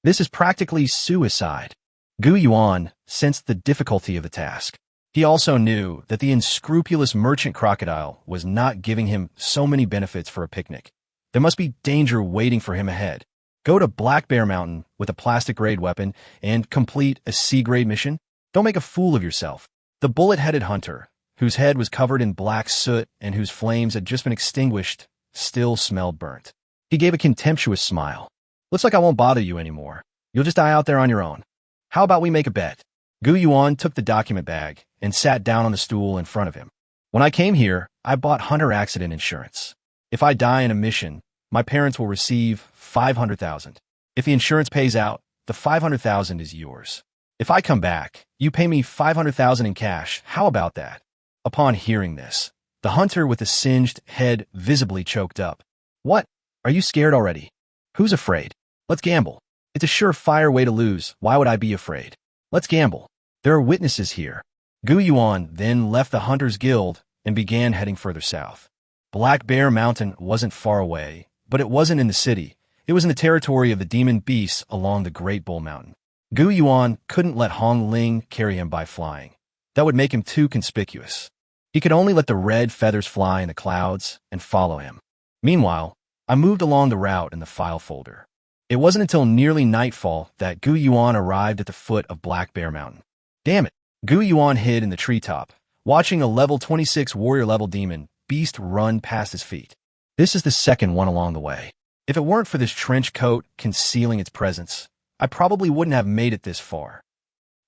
This is practically suicide. Gu Yuan sensed the difficulty of the task. He also knew that the unscrupulous merchant crocodile was not giving him so many benefits for a picnic. There must be danger waiting for him ahead. Go to Black Bear Mountain with a plastic-grade weapon and complete a sea-grade mission? Don't make a fool of yourself. The bullet-headed hunter, whose head was covered in black soot and whose flames had just been extinguished, still smelled burnt. He gave a contemptuous smile. "Looks like I won't bother you anymore. You'll just die out there on your own. How about we make a bet?" Gu Yuan took the document bag and sat down on the stool in front of him. "When I came here, I bought hunter accident insurance. If I die in a mission, my parents will receive 500,000. If the insurance pays out, the 500,000 is yours. If I come back, you pay me 500,000 in cash. How about that?" Upon hearing this, the hunter with the singed head visibly choked up. "What? Are you scared already? Who's afraid? Let's gamble. It's a surefire way to lose. Why would I be afraid? Let's gamble. There are witnesses here." Gu Yuan then left the Hunters Guild and began heading further south. Black Bear Mountain wasn't far away, but it wasn't in the city. It was in the territory of the demon beasts along the Great Bull Mountain. Gu Yuan couldn't let Hong Ling carry him by flying. That would make him too conspicuous. He could only let the red feathers fly in the clouds and follow him. Meanwhile, I moved along the route in the file folder. It wasn't until nearly nightfall that Gu Yuan arrived at the foot of Black Bear Mountain. Damn it! Gu Yuan hid in the treetop, watching a level 26 warrior-level demon beast run past his feet. This is the second one along the way. If it weren't for this trench coat concealing its presence, I probably wouldn't have made it this far.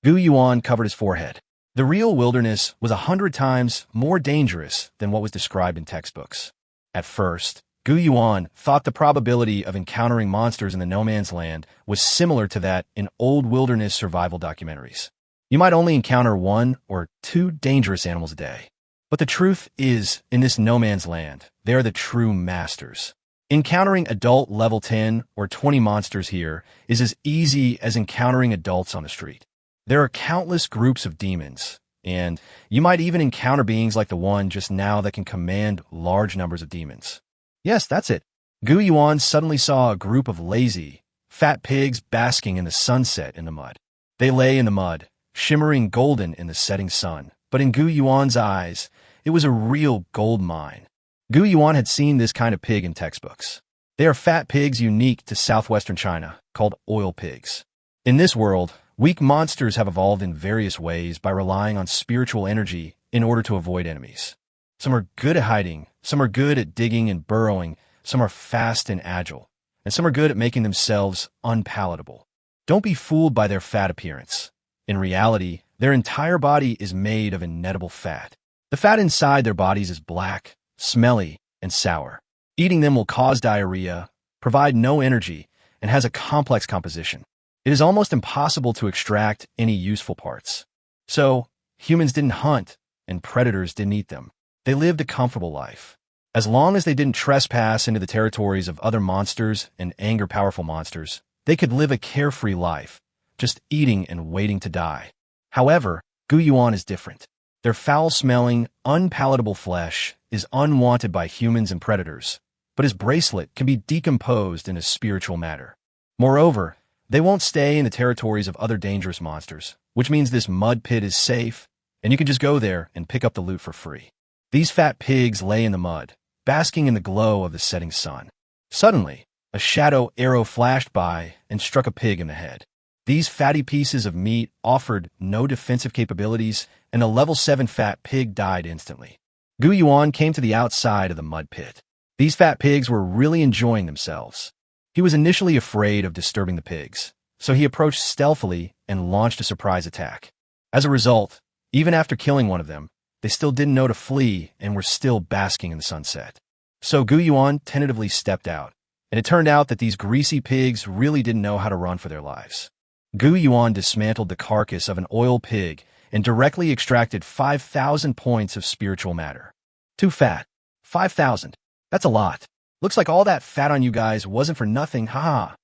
Gu Yuan covered his forehead. The real wilderness was 100 times more dangerous than what was described in textbooks. At first, Gu Yuan thought the probability of encountering monsters in the no man's land was similar to that in old wilderness survival documentaries. You might only encounter 1 or 2 dangerous animals a day. But the truth is, in this no man's land, they are the true masters. Encountering adult level 10 or 20 monsters here is as easy as encountering adults on the street. There are countless groups of demons, and you might even encounter beings like the one just now that can command large numbers of demons. Yes, that's it. Gu Yuan suddenly saw a group of lazy, fat pigs basking in the sunset in the mud. They lay in the mud, shimmering golden in the setting sun, but in Gu Yuan's eyes, it was a real gold mine. Gu Yuan had seen this kind of pig in textbooks. They are fat pigs unique to southwestern China, called oil pigs. In this world, weak monsters have evolved in various ways by relying on spiritual energy in order to avoid enemies. Some are good at hiding, some are good at digging and burrowing, some are fast and agile, and some are good at making themselves unpalatable. Don't be fooled by their fat appearance. In reality, their entire body is made of inedible fat. The fat inside their bodies is black, smelly, and sour. Eating them will cause diarrhea, provide no energy, and has a complex composition. It is almost impossible to extract any useful parts. So, humans didn't hunt, and predators didn't eat them. They lived a comfortable life. As long as they didn't trespass into the territories of other monsters and anger powerful monsters, they could live a carefree life, just eating and waiting to die. However, Gu Yuan is different. Their foul-smelling, unpalatable flesh is unwanted by humans and predators, but his bracelet can be decomposed into spiritual matter. Moreover, they won't stay in the territories of other dangerous monsters, which means this mud pit is safe, and you can just go there and pick up the loot for free. These fat pigs lay in the mud, basking in the glow of the setting sun. Suddenly, a shadow arrow flashed by and struck a pig in the head. These fatty pieces of meat offered no defensive capabilities, and the level 7 fat pig died instantly. Gu Yuan came to the outside of the mud pit. These fat pigs were really enjoying themselves. He was initially afraid of disturbing the pigs, so he approached stealthily and launched a surprise attack. As a result, even after killing one of them, they still didn't know to flee and were still basking in the sunset. So Gu Yuan tentatively stepped out, and it turned out that these greasy pigs really didn't know how to run for their lives. Gu Yuan dismantled the carcass of an oil pig and directly extracted 5,000 points of spiritual matter. Too fat. 5,000. That's a lot. Looks like all that fat on you guys wasn't for nothing, haha.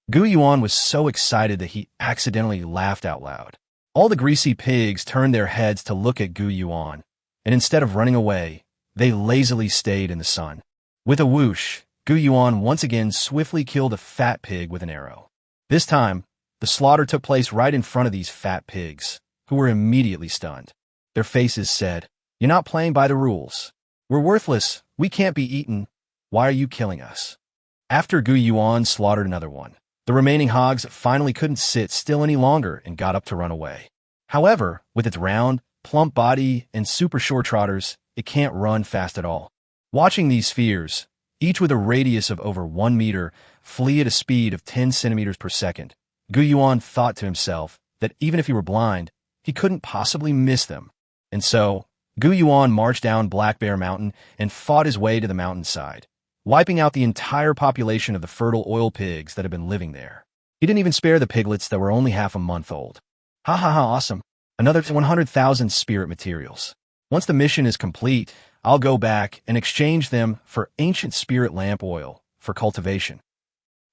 Gu Yuan was so excited that he accidentally laughed out loud. All the greasy pigs turned their heads to look at Gu Yuan, and instead of running away, they lazily stayed in the sun. With a whoosh, Gu Yuan once again swiftly killed a fat pig with an arrow. This time, the slaughter took place right in front of these fat pigs, who were immediately stunned. Their faces said, "You're not playing by the rules. We're worthless. We can't be eaten. Why are you killing us?" After Gu Yuan slaughtered another one, the remaining hogs finally couldn't sit still any longer and got up to run away. However, with its round, plump body and super short trotters, it can't run fast at all. Watching these spheres, each with a radius of over 1 meter, flee at a speed of 10 centimeters per second, Gu Yuan thought to himself that even if he were blind, he couldn't possibly miss them. And so, Gu Yuan marched down Black Bear Mountain and fought his way to the mountainside, wiping out the entire population of the fertile oil pigs that had been living there. He didn't even spare the piglets that were only half a month old. Ha ha ha, awesome. Another 100,000 spirit materials. Once the mission is complete, I'll go back and exchange them for ancient spirit lamp oil for cultivation.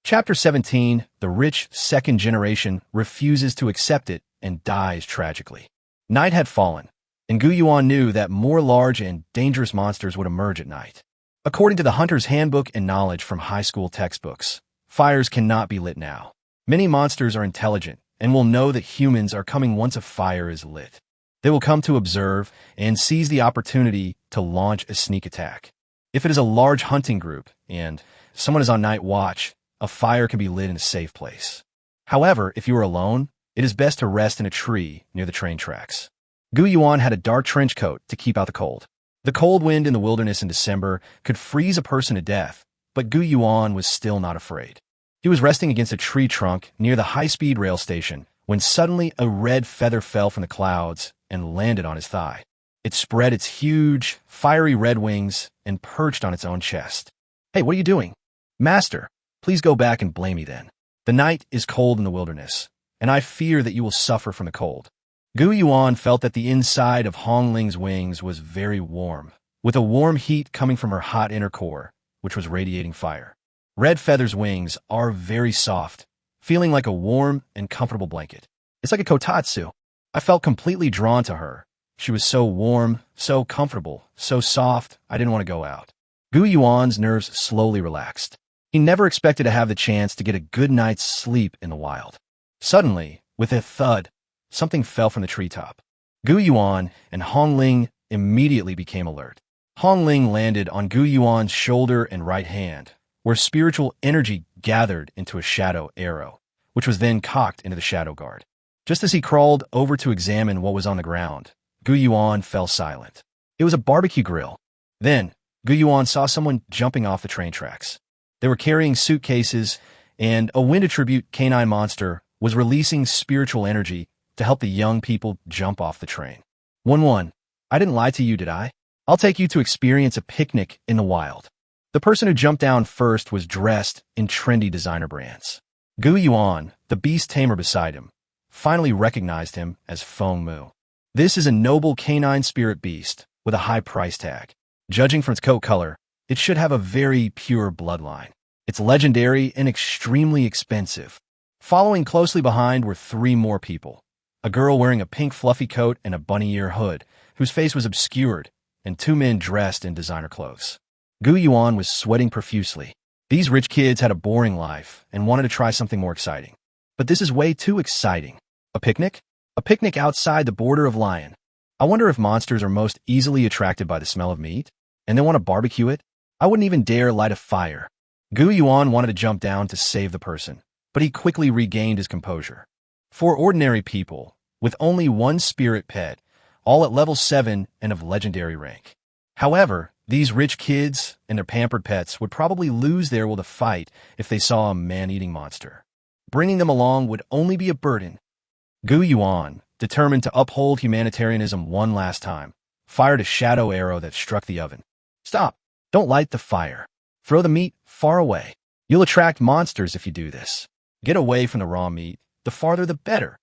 Chapter 17, the rich second generation refuses to accept it and dies tragically. Night had fallen, and Gu Yuan knew that more large and dangerous monsters would emerge at night. According to the Hunter's Handbook and knowledge from high school textbooks, fires cannot be lit now. Many monsters are intelligent and will know that humans are coming once a fire is lit. They will come to observe and seize the opportunity to launch a sneak attack. If it is a large hunting group and someone is on night watch, a fire can be lit in a safe place. However, if you are alone, it is best to rest in a tree near the train tracks. Gu Yuan had a dark trench coat to keep out the cold. The cold wind in the wilderness in December could freeze a person to death, but Gu Yuan was still not afraid. He was resting against a tree trunk near the high-speed rail station when suddenly a red feather fell from the clouds and landed on his thigh. It spread its huge, fiery red wings and perched on its own chest. "Hey, what are you doing?" "Master, please go back and blame me then. The night is cold in the wilderness, and I fear that you will suffer from the cold." Gu Yuan felt that the inside of Hong Ling's wings was very warm, with a warm heat coming from her hot inner core, which was radiating fire. Red Feather's wings are very soft, feeling like a warm and comfortable blanket. It's like a kotatsu. I felt completely drawn to her. She was so warm, so comfortable, so soft, I didn't want to go out. Gu Yuan's nerves slowly relaxed. He never expected to have the chance to get a good night's sleep in the wild. Suddenly, with a thud, something fell from the treetop. Gu Yuan and Hong Ling immediately became alert. Hong Ling landed on Gu Yuan's shoulder and right hand, where spiritual energy gathered into a shadow arrow, which was then cocked into the shadow guard. Just as he crawled over to examine what was on the ground, Gu Yuan fell silent. It was a barbecue grill. Then, Gu Yuan saw someone jumping off the train tracks. They were carrying suitcases, and a wind attribute canine monster was releasing spiritual energy to help the young people jump off the train. 1-1. I didn't lie to you, did I? I'll take you to experience a picnic in the wild. The person who jumped down first was dressed in trendy designer brands. Gu Yuan, the beast tamer beside him, finally recognized him as Feng Mu. This is a noble canine spirit beast with a high price tag. Judging from its coat color, it should have a very pure bloodline. It's legendary and extremely expensive. Following closely behind were 3 more people. A girl wearing a pink fluffy coat and a bunny ear hood, whose face was obscured, and 2 men dressed in designer clothes. Gu Yuan was sweating profusely. These rich kids had a boring life and wanted to try something more exciting. But this is way too exciting. A picnic? A picnic outside the border of Lion. I wonder if monsters are most easily attracted by the smell of meat, and they want to barbecue it? I wouldn't even dare light a fire. Gu Yuan wanted to jump down to save the person, but he quickly regained his composure. 4 ordinary people, with only 1 spirit pet, all at level 7 and of legendary rank. However, these rich kids and their pampered pets would probably lose their will to fight if they saw a man-eating monster. Bringing them along would only be a burden. Gu Yuan, determined to uphold humanitarianism one last time, fired a shadow arrow that struck the oven. Stop! Don't light the fire. Throw the meat far away. You'll attract monsters if you do this. Get away from the raw meat. The farther the better.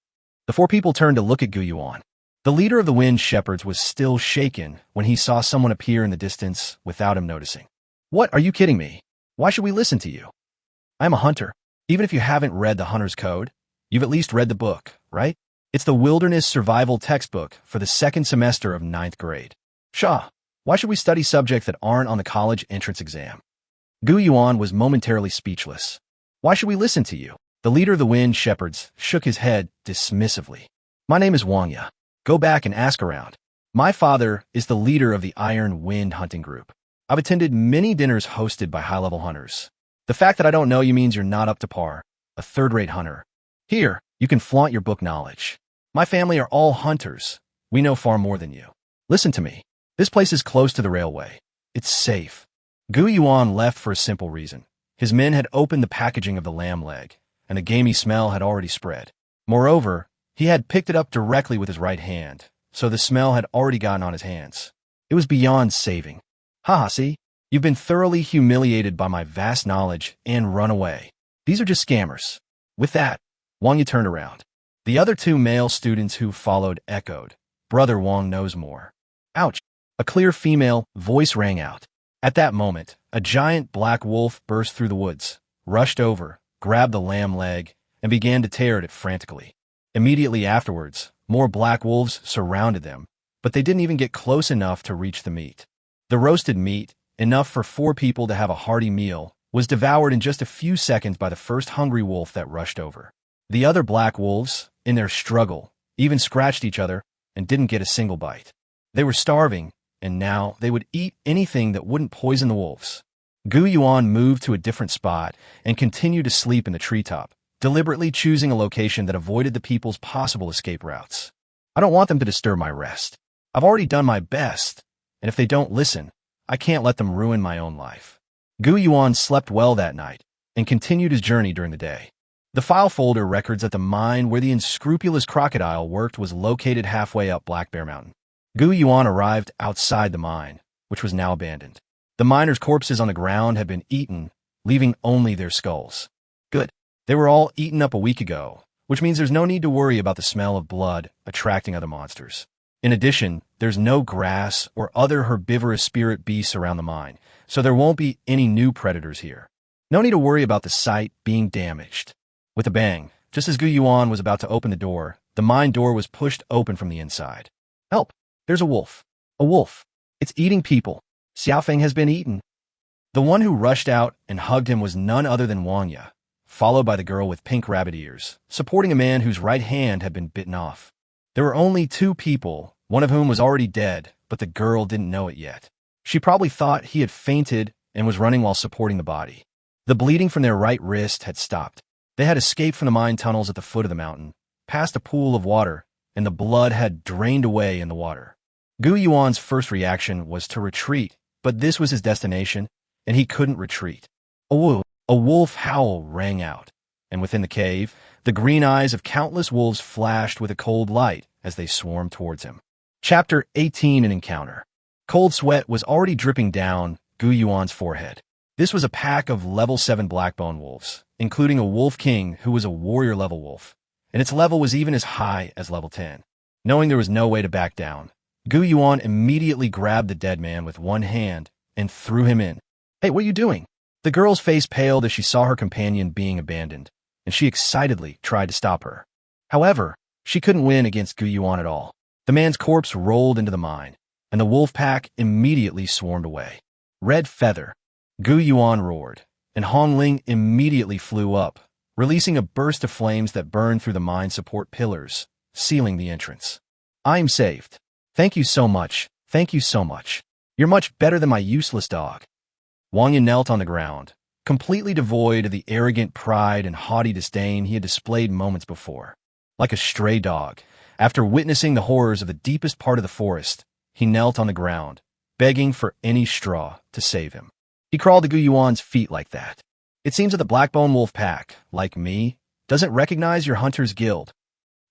The 4 people turned to look at Gu Yuan. The leader of the Wind Shepherds was still shaken when he saw someone appear in the distance without him noticing. What? Are you kidding me? Why should we listen to you? I'm a hunter. Even if you haven't read the Hunter's Code, you've at least read the book, right? It's the wilderness survival textbook for the 2nd semester of 9th grade. Shaw, why should we study subjects that aren't on the college entrance exam? Gu Yuan was momentarily speechless. Why should we listen to you? The leader of the Wind Shepherds shook his head dismissively. My name is Wang Ya. Go back and ask around. My father is the leader of the Iron Wind hunting group. I've attended many dinners hosted by high-level hunters. The fact that I don't know you means you're not up to par, a third-rate hunter. Here, you can flaunt your book knowledge. My family are all hunters. We know far more than you. Listen to me. This place is close to the railway. It's safe. Gu Yuan left for a simple reason. His men had opened the packaging of the lamb leg, and the gamey smell had already spread. Moreover, he had picked it up directly with his right hand, so the smell had already gotten on his hands. It was beyond saving. Haha, see? You've been thoroughly humiliated by my vast knowledge and run away. These are just scammers. With that, Wang Yi turned around. The other 2 male students who followed echoed. Brother Wang knows more. Ouch! A clear female voice rang out. At that moment, a giant black wolf burst through the woods, rushed over, grabbed the lamb leg, and began to tear at it frantically. Immediately afterwards, more black wolves surrounded them, but they didn't even get close enough to reach the meat. The roasted meat, enough for 4 people to have a hearty meal, was devoured in just a few seconds by the first hungry wolf that rushed over. The other black wolves, in their struggle, even scratched each other and didn't get a single bite. They were starving, and now they would eat anything that wouldn't poison the wolves. Gu Yuan moved to a different spot and continued to sleep in the treetop, deliberately choosing a location that avoided the people's possible escape routes. I don't want them to disturb my rest. I've already done my best, and if they don't listen, I can't let them ruin my own life. Gu Yuan slept well that night and continued his journey during the day. The file folder records that the mine where the unscrupulous crocodile worked was located halfway up Black Bear Mountain. Gu Yuan arrived outside the mine, which was now abandoned. The miners' corpses on the ground had been eaten, leaving only their skulls. Good. They were all eaten up a week ago, which means there's no need to worry about the smell of blood attracting other monsters. In addition, there's no grass or other herbivorous spirit beasts around the mine, so there won't be any new predators here. No need to worry about the site being damaged. With a bang, just as Gu Yuan was about to open the door, the mine door was pushed open from the inside. Help! There's a wolf. A wolf. It's eating people. Xiaofeng has been eaten. The one who rushed out and hugged him was none other than Wang Ye, followed by the girl with pink rabbit ears, supporting a man whose right hand had been bitten off. There were only two people, one of whom was already dead, but the girl didn't know it yet. She probably thought he had fainted and was running while supporting the body. The bleeding from their right wrist had stopped. They had escaped from the mine tunnels at the foot of the mountain, past a pool of water, and the blood had drained away in the water. Gu Yuan's first reaction was to retreat, but this was his destination, and he couldn't retreat. A wolf howl rang out, and within the cave, the green eyes of countless wolves flashed with a cold light as they swarmed towards him. Chapter 18: An Encounter. Cold sweat was already dripping down Gu Yuan's forehead. This was a pack of level 7 blackbone wolves, including a wolf king who was a warrior level wolf, and its level was even as high as level 10. Knowing there was no way to back down, Gu Yuan immediately grabbed the dead man with one hand and threw him in. Hey, what are you doing? The girl's face paled as she saw her companion being abandoned, and she excitedly tried to stop her. However, she couldn't win against Gu Yuan at all. The man's corpse rolled into the mine, and the wolf pack immediately swarmed away. Red feather. Gu Yuan roared, and Hong Ling immediately flew up, releasing a burst of flames that burned through the mine support pillars, sealing the entrance. I'm saved. Thank you so much. Thank you so much. You're much better than my useless dog. Wang Ye knelt on the ground, completely devoid of the arrogant pride and haughty disdain he had displayed moments before. Like a stray dog, after witnessing the horrors of the deepest part of the forest, he knelt on the ground, begging for any straw to save him. He crawled to Gu Yuan's feet like that. It seems that the Blackbone Wolf Pack, like me, doesn't recognize your Hunter's Guild.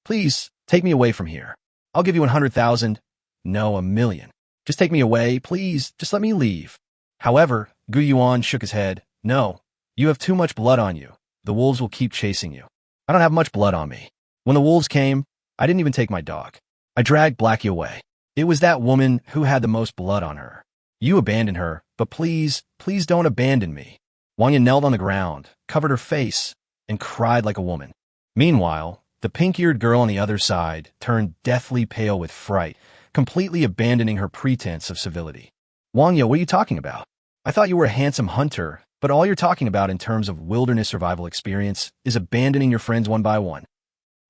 Please, take me away from here. I'll give you 100,000. No, 1,000,000. Just take me away, please. Just let me leave. However, Gu Yuan shook his head. No, you have too much blood on you. The wolves will keep chasing you. I don't have much blood on me. When the wolves came, I didn't even take my dog. I dragged Blackie away. It was that woman who had the most blood on her. You abandoned her, but please, please don't abandon me. Wang Ye knelt on the ground, covered her face, and cried like a woman. Meanwhile, the pink-eared girl on the other side turned deathly pale with fright, completely abandoning her pretense of civility. Wang Ye, what are you talking about? I thought you were a handsome hunter, but all you're talking about in terms of wilderness survival experience is abandoning your friends one by one.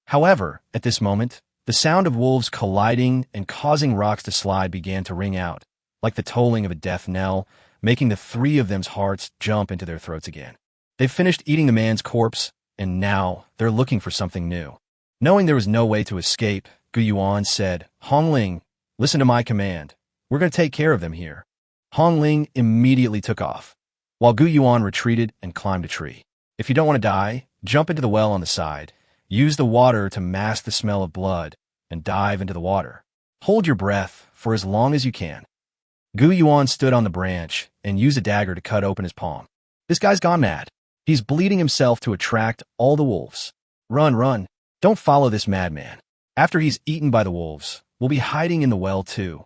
However, at this moment, the sound of wolves colliding and causing rocks to slide began to ring out, like the tolling of a death knell, making the three of them's hearts jump into their throats again. They've finished eating the man's corpse, and now they're looking for something new. Knowing there was no way to escape, Gu Yuan said, Hong Ling, listen to my command. We're going to take care of them here. Hong Ling immediately took off, while Gu Yuan retreated and climbed a tree. If you don't want to die, jump into the well on the side, use the water to mask the smell of blood, and dive into the water. Hold your breath for as long as you can. Gu Yuan stood on the branch and used a dagger to cut open his palm. This guy's gone mad. He's bleeding himself to attract all the wolves. Run, run. Don't follow this madman. After he's eaten by the wolves, we'll be hiding in the well too.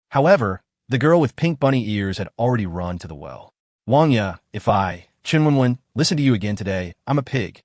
However, the girl with pink bunny ears had already run to the well. Wang Ye, if I, Chen Wenwen, listen to you again today, I'm a pig.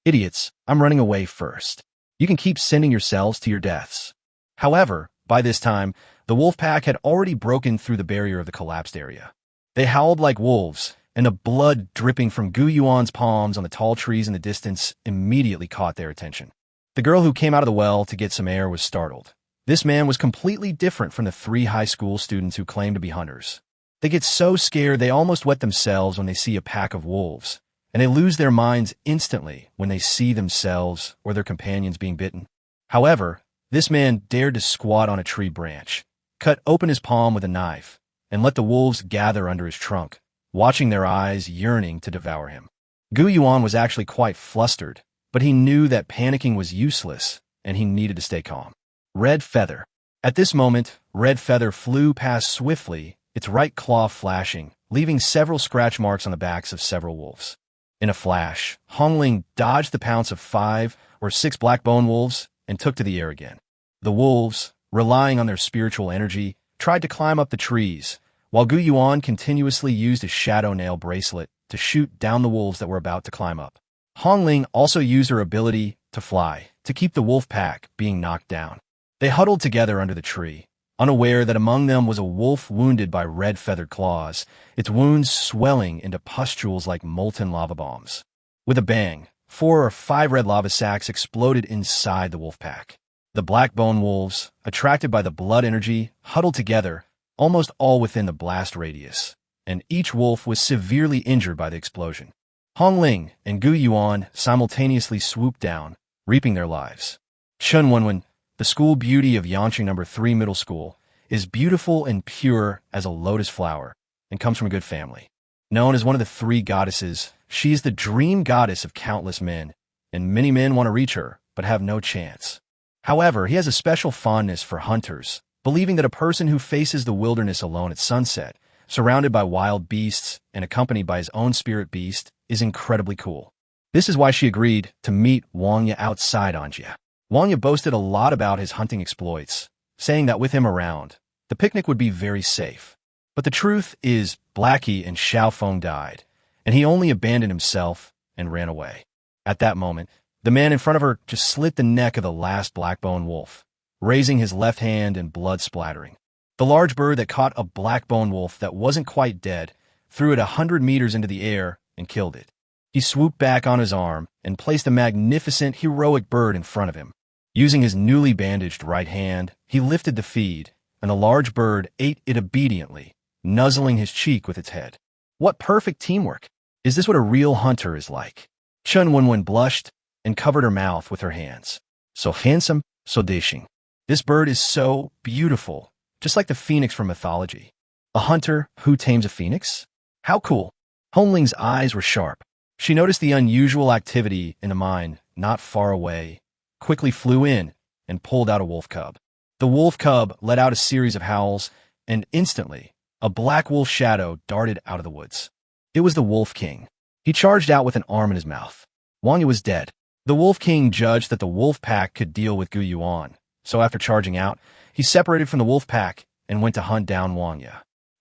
Idiots, I'm running away first. You can keep sending yourselves to your deaths. However, by this time, the wolf pack had already broken through the barrier of the collapsed area. They howled like wolves, and the blood dripping from Gu Yuan's palms on the tall trees in the distance immediately caught their attention. The girl who came out of the well to get some air was startled, This man was completely different from the 3 high school students who claim to be hunters. They get so scared they almost wet themselves when they see a pack of wolves, and they lose their minds instantly when they see themselves or their companions being bitten. However, this man dared to squat on a tree branch, cut open his palm with a knife, and let the wolves gather under his trunk, watching their eyes yearning to devour him. Gu Yuan was actually quite flustered, but he knew that panicking was useless, and he needed to stay calm. Red Feather. At this moment, Red Feather flew past swiftly, its right claw flashing, leaving several scratch marks on the backs of several wolves. In a flash, Hongling dodged the pounce of 5 or 6 black bone wolves and took to the air again. The wolves, relying on their spiritual energy, tried to climb up the trees, while Gu Yuan continuously used his shadow nail bracelet to shoot down the wolves that were about to climb up. Hongling also used her ability to fly to keep the wolf pack being knocked down. They huddled together under the tree, unaware that among them was a wolf wounded by red-feathered claws, its wounds swelling into pustules like molten lava bombs. With a bang, 4 or 5 red lava sacks exploded inside the wolf pack. The black bone wolves, attracted by the blood energy, huddled together, almost all within the blast radius, and each wolf was severely injured by the explosion. Hongling and Gu Yuan simultaneously swooped down, reaping their lives. Chen Wenwen, the school beauty of Yanqing No. 3 Middle School, is beautiful and pure as a lotus flower and comes from a good family. Known as one of the 3 goddesses, she is the dream goddess of countless men, and many men want to reach her but have no chance. However, he has a special fondness for hunters, believing that a person who faces the wilderness alone at sunset, surrounded by wild beasts and accompanied by his own spirit beast, is incredibly cool. This is why she agreed to meet Wang Ye outside Anjia. Wang Ye boasted a lot about his hunting exploits, saying that with him around, the picnic would be very safe. But the truth is, Blackie and Xiaofeng died, and he only abandoned himself and ran away. At that moment, the man in front of her just slit the neck of the last black-bone wolf, raising his left hand and blood splattering. The large bird that caught a black-bone wolf that wasn't quite dead threw it 100 meters into the air and killed it. He swooped back on his arm and placed a magnificent, heroic bird in front of him. Using his newly bandaged right hand, he lifted the feed, and the large bird ate it obediently, nuzzling his cheek with its head. What perfect teamwork! Is this what a real hunter is like? Chen Wenwen blushed and covered her mouth with her hands. So handsome, so dashing. This bird is so beautiful, just like the phoenix from mythology. A hunter who tames a phoenix? How cool! Hongling's eyes were sharp. She noticed the unusual activity in the mine not far away, quickly flew in and pulled out a wolf cub. The wolf cub let out a series of howls, and instantly, a black wolf shadow darted out of the woods. It was the Wolf King. He charged out with an arm in his mouth. Wang Ye was dead. The Wolf King judged that the wolf pack could deal with Gu Yuan, so after charging out, he separated from the wolf pack and went to hunt down Wang Ye.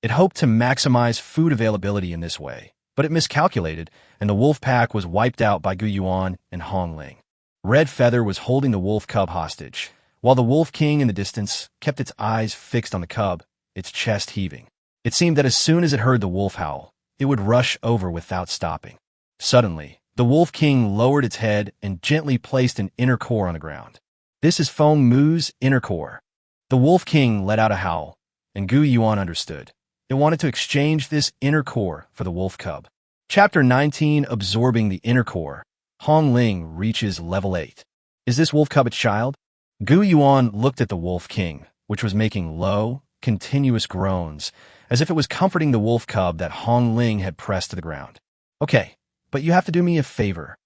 It hoped to maximize food availability in this way, but it miscalculated, and the wolf pack was wiped out by Gu Yuan and Hongling. Red Feather was holding the wolf cub hostage, while the Wolf King in the distance kept its eyes fixed on the cub, its chest heaving. It seemed that as soon as it heard the wolf howl, it would rush over without stopping. Suddenly, the Wolf King lowered its head and gently placed an inner core on the ground. This is Feng Mu's inner core. The Wolf King let out a howl, and Gu Yuan understood. It wanted to exchange this inner core for the wolf cub. Chapter 19, Absorbing the Inner Core. Hongling reaches level 8. Is this wolf cub its child? Gu Yuan looked at the Wolf King, which was making low, continuous groans, as if it was comforting the wolf cub that Hongling had pressed to the ground. Okay, but you have to do me a favor.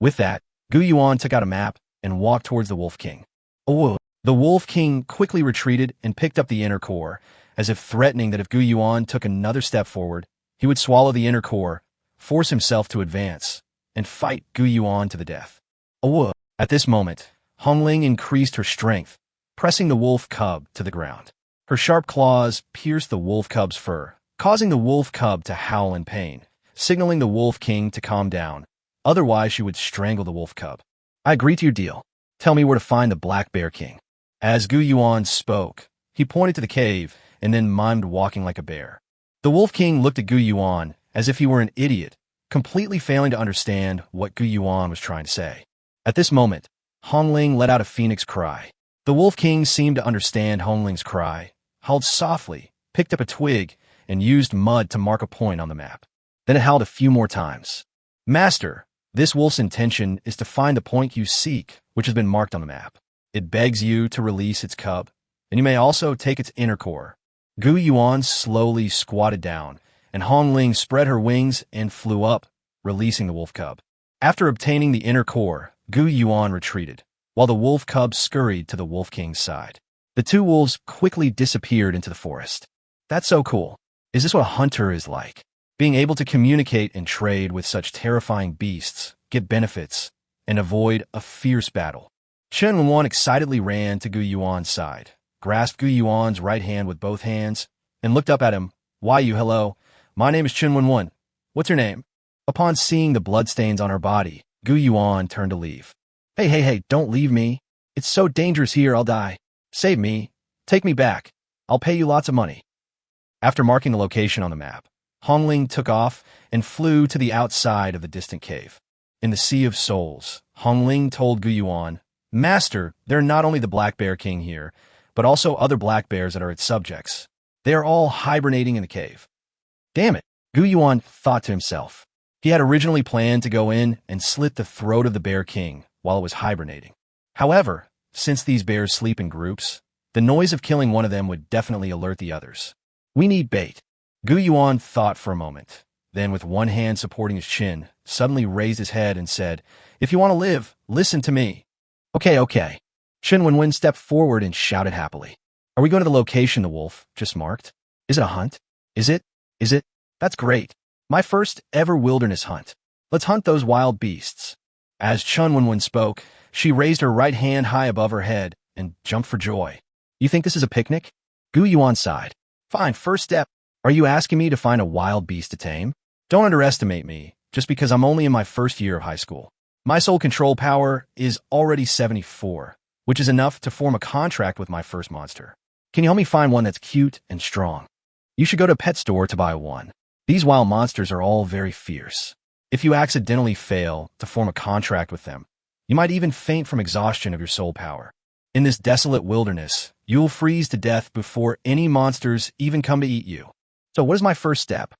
With that, Gu Yuan took out a map and walked towards the Wolf King. Oh, the Wolf King quickly retreated and picked up the inner core, as if threatening that if Gu Yuan took another step forward, he would swallow the inner core, force himself to advance, and fight Gu Yuan to the death. Oh, at this moment, Hongling increased her strength, pressing the wolf cub to the ground. Her sharp claws pierced the wolf cub's fur, causing the wolf cub to howl in pain, signaling the Wolf King to calm down. Otherwise, she would strangle the wolf cub. I agree to your deal. Tell me where to find the Black Bear King. As Gu Yuan spoke, he pointed to the cave and then mimed walking like a bear. The Wolf King looked at Gu Yuan as if he were an idiot, completely failing to understand what Gu Yuan was trying to say. At this moment, Hongling let out a phoenix cry. The Wolf King seemed to understand Hongling's cry, howled softly, picked up a twig, and used mud to mark a point on the map. Then it howled a few more times. Master, this wolf's intention is to find the point you seek, which has been marked on the map. It begs you to release its cub, and you may also take its inner core. Gu Yuan slowly squatted down, and Hongling spread her wings and flew up, releasing the wolf cub. After obtaining the inner core, Gu Yuan retreated, while the wolf cub scurried to the Wolf King's side. The two wolves quickly disappeared into the forest. That's so cool. Is this what a hunter is like? Being able to communicate and trade with such terrifying beasts, get benefits, and avoid a fierce battle. Chen Wenwen excitedly ran to Gu Yuan's side, grasped Gu Yuan's right hand with both hands, and looked up at him. Why you hello? My name is Chen Wenwen. What's your name? Upon seeing the bloodstains on her body, Gu Yuan turned to leave. Hey, don't leave me. It's so dangerous here, I'll die. Save me. Take me back. I'll pay you lots of money. After marking the location on the map, Hongling took off and flew to the outside of the distant cave. In the Sea of Souls, Hongling told Gu Yuan, Master, there are not only the Black Bear King here, but also other black bears that are its subjects. They are all hibernating in the cave. Damn it, Gu Yuan thought to himself. He had originally planned to go in and slit the throat of the Bear King while it was hibernating. However, since these bears sleep in groups, the noise of killing one of them would definitely alert the others. We need bait. Gu Yuan thought for a moment, then with one hand supporting his chin, suddenly raised his head and said, If you want to live, listen to me. Okay. Chen Wenwen stepped forward and shouted happily. Are we going to the location the wolf just marked? Is it a hunt? Is it? That's great. My first ever wilderness hunt. Let's hunt those wild beasts. As Chen Wenwen spoke, she raised her right hand high above her head and jumped for joy. You think this is a picnic? Gu Yuan sighed. Fine, first step. Are you asking me to find a wild beast to tame? Don't underestimate me, just because I'm only in my first year of high school. My soul control power is already 74, which is enough to form a contract with my first monster. Can you help me find one that's cute and strong? You should go to a pet store to buy one. These wild monsters are all very fierce. If you accidentally fail to form a contract with them, you might even faint from exhaustion of your soul power. In this desolate wilderness, you'll freeze to death before any monsters even come to eat you. So what is my first step?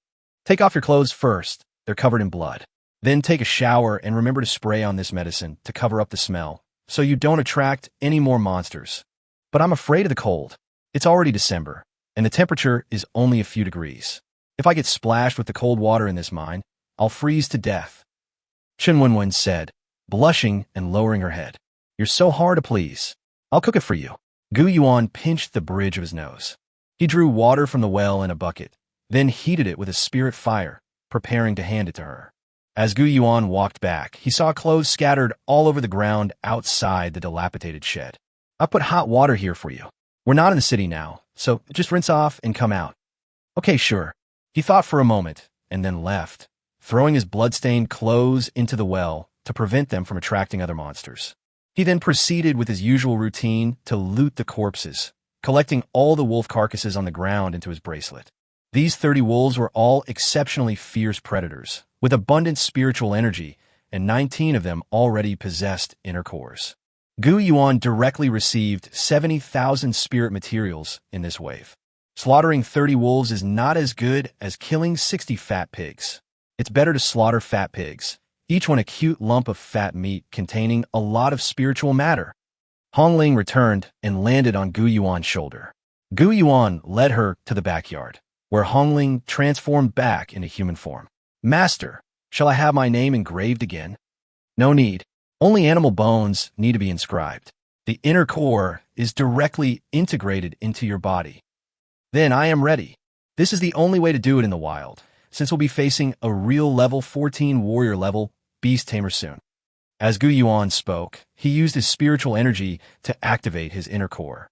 Take off your clothes first. They're covered in blood. Then take a shower and remember to spray on this medicine to cover up the smell, so you don't attract any more monsters. But I'm afraid of the cold. It's already December, and the temperature is only a few degrees. If I get splashed with the cold water in this mine, I'll freeze to death. Chen Wenwen said, blushing and lowering her head. You're so hard to please. I'll cook it for you. Gu Yuan pinched the bridge of his nose. He drew water from the well in a bucket, then heated it with a spirit fire, preparing to hand it to her. As Gu Yuan walked back, he saw clothes scattered all over the ground outside the dilapidated shed. I put hot water here for you. We're not in the city now, so just rinse off and come out. Okay, sure. He thought for a moment, and then left, throwing his blood-stained clothes into the well to prevent them from attracting other monsters. He then proceeded with his usual routine to loot the corpses, collecting all the wolf carcasses on the ground into his bracelet. These 30 wolves were all exceptionally fierce predators, with abundant spiritual energy, and 19 of them already possessed inner cores. Gu Yuan directly received 70,000 spirit materials in this wave. Slaughtering 30 wolves is not as good as killing 60 fat pigs. It's better to slaughter fat pigs, each one a cute lump of fat meat containing a lot of spiritual matter. Hongling returned and landed on Gu Yuan's shoulder. Gu Yuan led her to the backyard, where Hongling transformed back into human form. Master, shall I have my name engraved again? No need. Only animal bones need to be inscribed. The inner core is directly integrated into your body. Then I am ready. This is the only way to do it in the wild, since we'll be facing a real level 14 warrior level beast tamer soon. As Gu Yuan spoke, he used his spiritual energy to activate his inner core.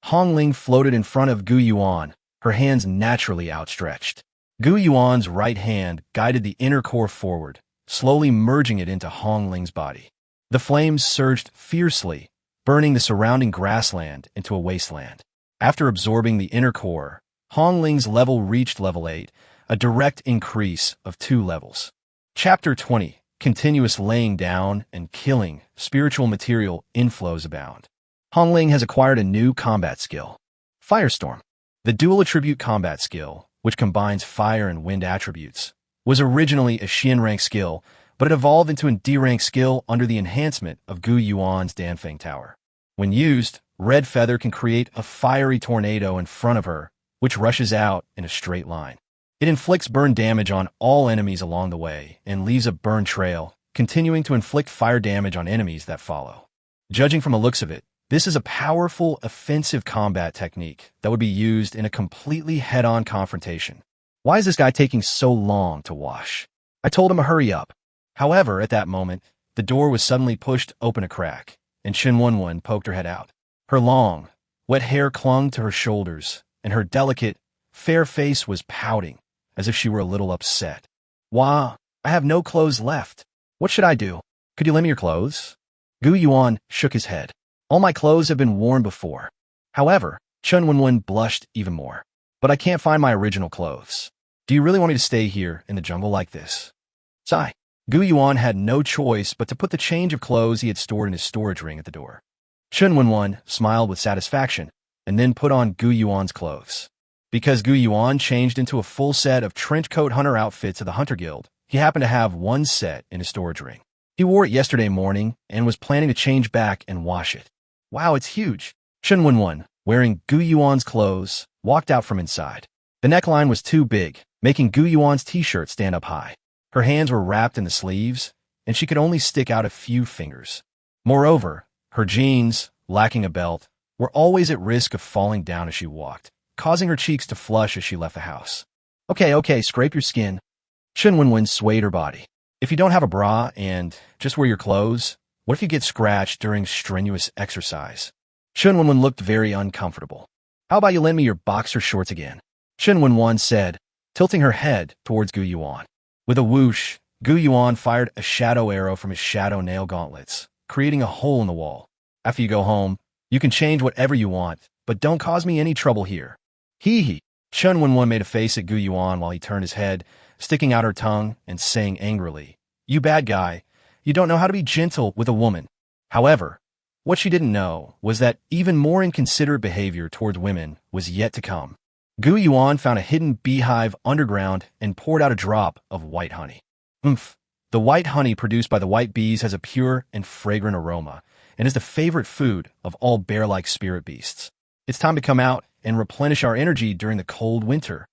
Hongling floated in front of Gu Yuan, her hands naturally outstretched. Gu Yuan's right hand guided the inner core forward, slowly merging it into Hongling's body. The flames surged fiercely, burning the surrounding grassland into a wasteland. After absorbing the inner core, Hongling's level reached level 8, a direct increase of 2 levels. Chapter 20. Continuous laying down and killing, spiritual material inflows abound. Hong Ling has acquired a new combat skill, Firestorm. The dual attribute combat skill, which combines fire and wind attributes, was originally a Xian rank skill, but it evolved into a D rank skill under the enhancement of Gu Yuan's Danfeng Tower. When used, Red Feather can create a fiery tornado in front of her, which rushes out in a straight line. It inflicts burn damage on all enemies along the way and leaves a burn trail, continuing to inflict fire damage on enemies that follow. Judging from the looks of it, this is a powerful offensive combat technique that would be used in a completely head-on confrontation. Why is this guy taking so long to wash? I told him to hurry up. However, at that moment, the door was suddenly pushed open a crack, and Chen Wenwen poked her head out. Her long, wet hair clung to her shoulders, and her delicate, fair face was pouting, as if she were a little upset. Wah, I have no clothes left. What should I do? Could you lend me your clothes? Gu Yuan shook his head. All my clothes have been worn before. However, Chen Wenwen blushed even more. But I can't find my original clothes. Do you really want me to stay here in the jungle like this? Sigh. Gu Yuan had no choice but to put the change of clothes he had stored in his storage ring at the door. Chen Wenwen smiled with satisfaction and then put on Gu Yuan's clothes. Because Gu Yuan changed into a full set of trench coat hunter outfits of the Hunter Guild, he happened to have one set in his storage ring. He wore it yesterday morning and was planning to change back and wash it. Wow, it's huge. Chen Wenwen, wearing Gu Yuan's clothes, walked out from inside. The neckline was too big, making Gu Yuan's t-shirt stand up high. Her hands were wrapped in the sleeves, and she could only stick out a few fingers. Moreover, her jeans, lacking a belt, were always at risk of falling down as she walked, causing her cheeks to flush as she left the house. Okay, scrape your skin. Chen Wenwen swayed her body. If you don't have a bra and just wear your clothes, what if you get scratched during strenuous exercise? Chen Wenwen looked very uncomfortable. How about you lend me your boxer shorts again? Chen Wenwen said, tilting her head towards Gu Yuan. With a whoosh, Gu Yuan fired a shadow arrow from his shadow nail gauntlets, creating a hole in the wall. After you go home, you can change whatever you want, but don't cause me any trouble here. Hee. Chen Wenwen made a face at Gu Yuan while he turned his head, sticking out her tongue and saying angrily, You bad guy, you don't know how to be gentle with a woman. However, what she didn't know was that even more inconsiderate behavior towards women was yet to come. Gu Yuan found a hidden beehive underground and poured out a drop of white honey. Oomph! The white honey produced by the white bees has a pure and fragrant aroma and is the favorite food of all bear-like spirit beasts. It's time to come out and replenish our energy during the cold winter.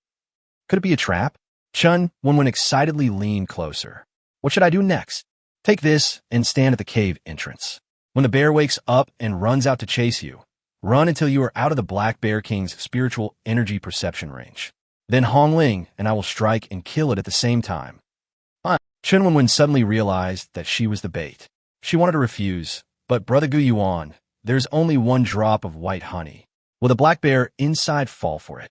Could it be a trap? Chen Wenwen excitedly leaned closer. What should I do next? Take this and stand at the cave entrance. When the bear wakes up and runs out to chase you, run until you are out of the Black Bear King's spiritual energy perception range. Then Hong Ling and I will strike and kill it at the same time. Chen Wenwen suddenly realized that she was the bait. She wanted to refuse, but Brother Gu Yuan, there's only one drop of white honey. Will the black bear inside fall for it?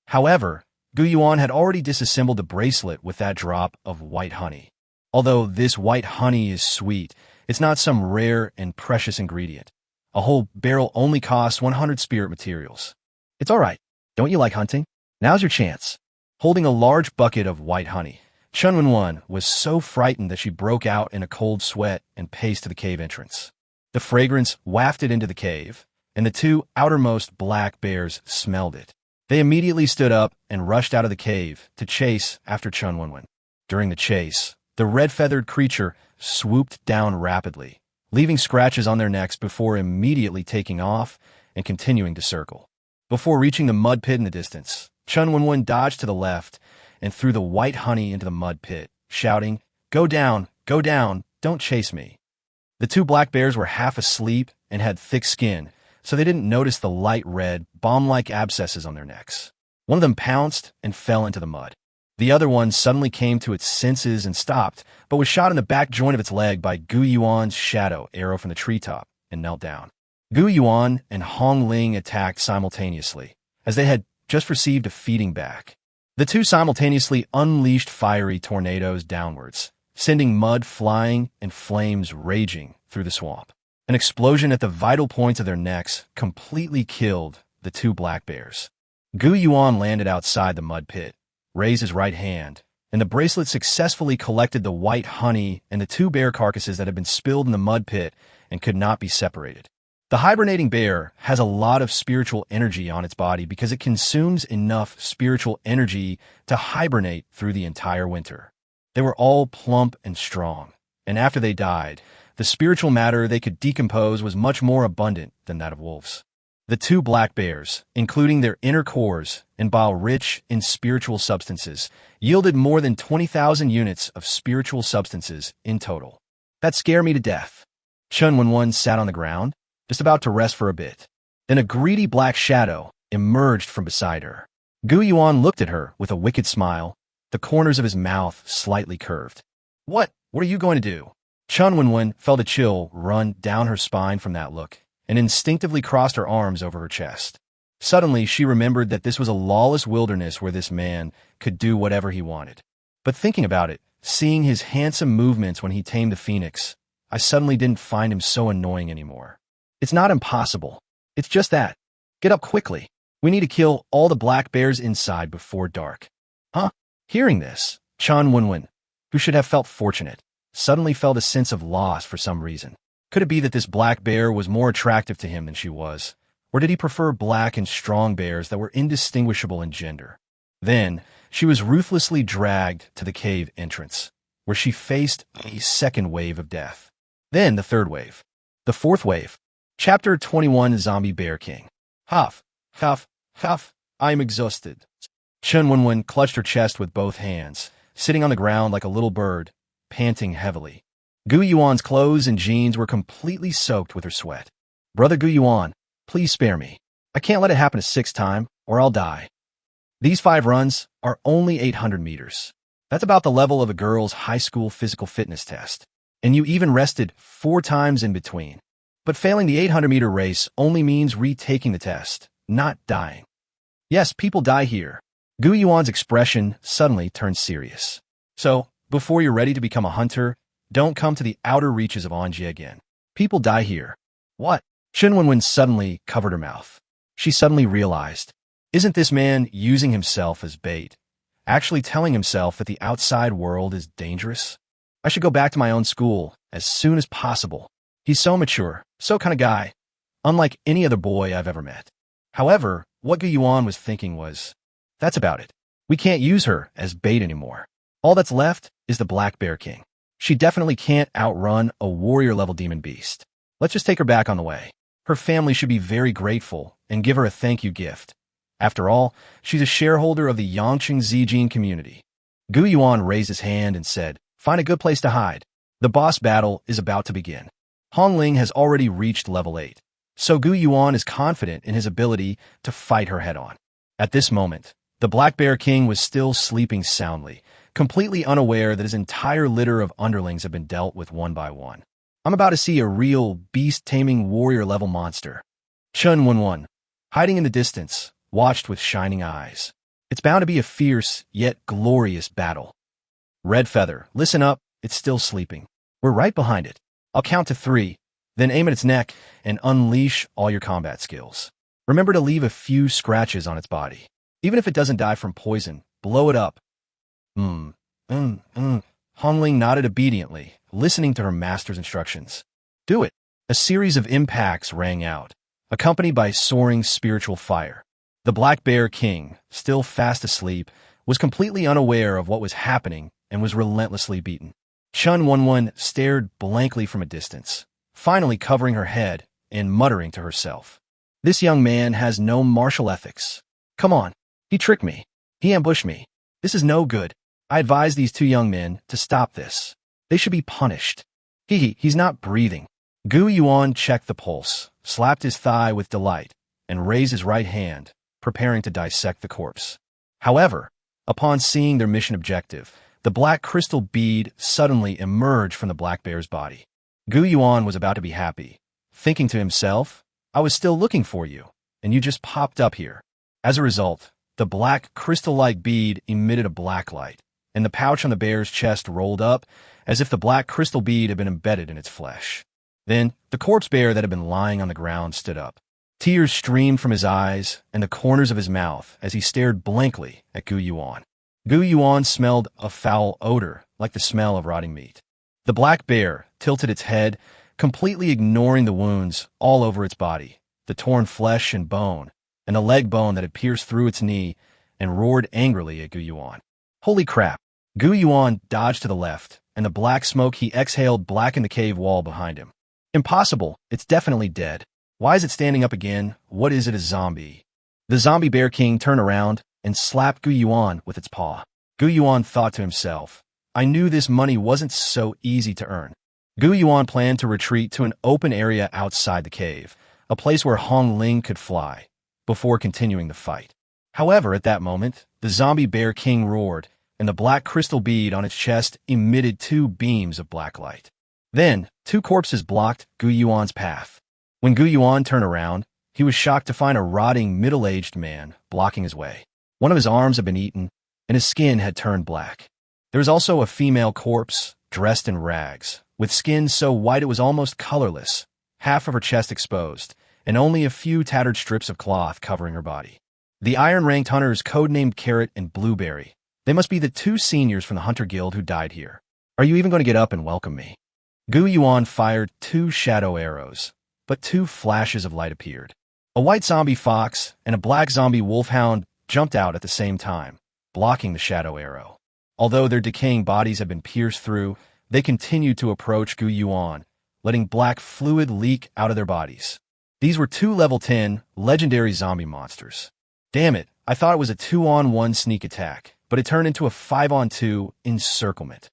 However, Gu Yuan had already disassembled the bracelet with that drop of white honey. Although this white honey is sweet, it's not some rare and precious ingredient. A whole barrel only costs 100 spirit materials. It's all right. Don't you like hunting? Now's your chance. Holding a large bucket of white honey, Chen Wenwen was so frightened that she broke out in a cold sweat and paced to the cave entrance. The fragrance wafted into the cave, and the two outermost black bears smelled it. They immediately stood up and rushed out of the cave to chase after Chen Wenwen. During the chase, the red-feathered creature swooped down rapidly, leaving scratches on their necks before immediately taking off and continuing to circle. Before reaching the mud pit in the distance, Chen Wenwen dodged to the left and threw the white honey into the mud pit, shouting, go down, don't chase me." The two black bears were half asleep and had thick skin, so they didn't notice the light red, bomb-like abscesses on their necks. One of them pounced and fell into the mud. The other one suddenly came to its senses and stopped, but was shot in the back joint of its leg by Gu Yuan's shadow arrow from the treetop and knelt down. Gu Yuan and Hong Ling attacked simultaneously, as they had just received a feeding back. The two simultaneously unleashed fiery tornadoes downwards, sending mud flying and flames raging through the swamp. An explosion at the vital points of their necks completely killed the two black bears. Gu Yuan landed outside the mud pit, raised his right hand, and the bracelet successfully collected the white honey and the two bear carcasses that had been spilled in the mud pit and could not be separated. The hibernating bear has a lot of spiritual energy on its body because it consumes enough spiritual energy to hibernate through the entire winter. They were all plump and strong, and after they died, the spiritual matter they could decompose was much more abundant than that of wolves. The two black bears, including their inner cores and bile rich in spiritual substances, yielded more than 20,000 units of spiritual substances in total. That scared me to death. Chen Wenwen sat on the ground, just about to rest for a bit. Then a greedy black shadow emerged from beside her. Gu Yuan looked at her with a wicked smile, the corners of his mouth slightly curved. What are you going to do? Chen Wenwen felt a chill run down her spine from that look, and instinctively crossed her arms over her chest. Suddenly, she remembered that this was a lawless wilderness where this man could do whatever he wanted. But thinking about it, seeing his handsome movements when he tamed the phoenix, I suddenly didn't find him so annoying anymore. It's not impossible. It's just that. Get up quickly. We need to kill all the black bears inside before dark. Huh? Hearing this, Chen Wenwen, who should have felt fortunate, suddenly felt a sense of loss for some reason. Could it be that this black bear was more attractive to him than she was? Or did he prefer black and strong bears that were indistinguishable in gender? Then, she was ruthlessly dragged to the cave entrance, where she faced a second wave of death. Then the third wave. The fourth wave. Chapter 21 Zombie Bear King. Huff, huff, huff, I'm exhausted. Chen Wenwen clutched her chest with both hands, sitting on the ground like a little bird, panting heavily. Gu Yuan's clothes and jeans were completely soaked with her sweat. Brother Gu Yuan, please spare me. I can't let it happen a sixth time, or I'll die. These 5 runs are only 800 meters. That's about the level of a girl's high school physical fitness test. And you even rested 4 times in between. But failing the 800-meter race only means retaking the test, not dying. Yes, people die here. Gu Yuan's expression suddenly turned serious. So, before you're ready to become a hunter, don't come to the outer reaches of Anjie again. People die here. What? Chen Wenwen suddenly covered her mouth. She suddenly realized, isn't this man using himself as bait, actually telling himself that the outside world is dangerous? I should go back to my own school as soon as possible. He's so mature, so kind of guy, unlike any other boy I've ever met. However, what Gu Yuan was thinking was, that's about it. We can't use her as bait anymore. All that's left is the Black Bear King. She definitely can't outrun a warrior-level demon beast. Let's just take her back on the way. Her family should be very grateful and give her a thank you gift. After all, she's a shareholder of the Yangqing Zijin community. Gu Yuan raised his hand and said, find a good place to hide. The boss battle is about to begin. Hong Ling has already reached level 8, so Gu Yuan is confident in his ability to fight her head-on. At this moment, the Black Bear King was still sleeping soundly, completely unaware that his entire litter of underlings had been dealt with one by one. I'm about to see a real beast-taming warrior-level monster. Chen Wenwen, hiding in the distance, watched with shining eyes. It's bound to be a fierce, yet glorious battle. Red Feather, listen up, it's still sleeping. We're right behind it. I'll count to 3, then aim at its neck and unleash all your combat skills. Remember to leave a few scratches on its body. Even if it doesn't die from poison, blow it up. Hong Ling nodded obediently, listening to her master's instructions. Do it. A series of impacts rang out, accompanied by soaring spiritual fire. The Black Bear King, still fast asleep, was completely unaware of what was happening and was relentlessly beaten. Chen Wenwen stared blankly from a distance, finally covering her head and muttering to herself. This young man has no martial ethics. Come on, he tricked me. He ambushed me. This is no good. I advise these 2 young men to stop this. They should be punished. He's not breathing. Gu Yuan checked the pulse, slapped his thigh with delight, and raised his right hand, preparing to dissect the corpse. However, upon seeing their mission objective, the black crystal bead suddenly emerged from the black bear's body. Gu Yuan was about to be happy, thinking to himself, I was still looking for you, and you just popped up here. As a result, the black crystal-like bead emitted a black light, and the pouch on the bear's chest rolled up as if the black crystal bead had been embedded in its flesh. Then, the corpse bear that had been lying on the ground stood up. Tears streamed from his eyes and the corners of his mouth as he stared blankly at Gu Yuan. Gu Yuan smelled a foul odor like the smell of rotting meat. The black bear tilted its head, completely ignoring the wounds all over its body, the torn flesh and bone, and the leg bone that had pierced through its knee, and roared angrily at Gu Yuan. Holy crap! Gu Yuan dodged to the left, and the black smoke he exhaled blackened the cave wall behind him. Impossible! It's definitely dead. Why is it standing up again? What is it, a zombie? The zombie bear king turned around and slapped Gu Yuan with its paw. Gu Yuan thought to himself, I knew this money wasn't so easy to earn. Gu Yuan planned to retreat to an open area outside the cave, a place where Hong Ling could fly, before continuing the fight. However, at that moment, the zombie bear king roared, and the black crystal bead on its chest emitted 2 beams of black light. Then, 2 corpses blocked Gu Yuan's path. When Gu Yuan turned around, he was shocked to find a rotting, middle-aged man blocking his way. One of his arms had been eaten, and his skin had turned black. There was also a female corpse, dressed in rags, with skin so white it was almost colorless, half of her chest exposed, and only a few tattered strips of cloth covering her body. The iron-ranked hunters codenamed Carrot and Blueberry. They must be the 2 seniors from the Hunter Guild who died here. Are you even going to get up and welcome me? Gu Yuan fired 2 shadow arrows, but 2 flashes of light appeared. A white zombie fox and a black zombie wolfhound jumped out at the same time, blocking the shadow arrow. Although their decaying bodies had been pierced through, they continued to approach Gu Yuan, letting black fluid leak out of their bodies. These were 2 level 10 legendary zombie monsters. Damn it, I thought it was a 2-on-1 sneak attack, but it turned into a 5-on-2 encirclement.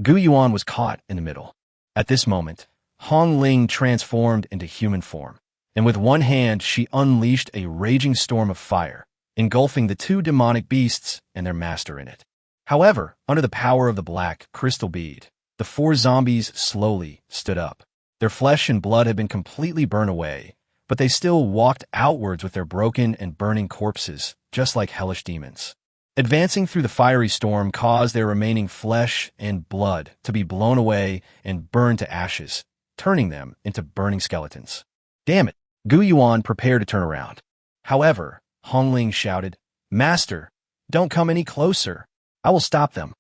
Gu Yuan was caught in the middle. At this moment, Hong Ling transformed into human form, and with one hand she unleashed a raging storm of fire, engulfing the 2 demonic beasts and their master in it. However, under the power of the black crystal bead, the 4 zombies slowly stood up. Their flesh and blood had been completely burned away, but they still walked outwards with their broken and burning corpses, just like hellish demons. Advancing through the fiery storm caused their remaining flesh and blood to be blown away and burned to ashes, turning them into burning skeletons. Damn it! Gu Yuan prepared to turn around. However, Hong Ling shouted, Master, don't come any closer. I will stop them.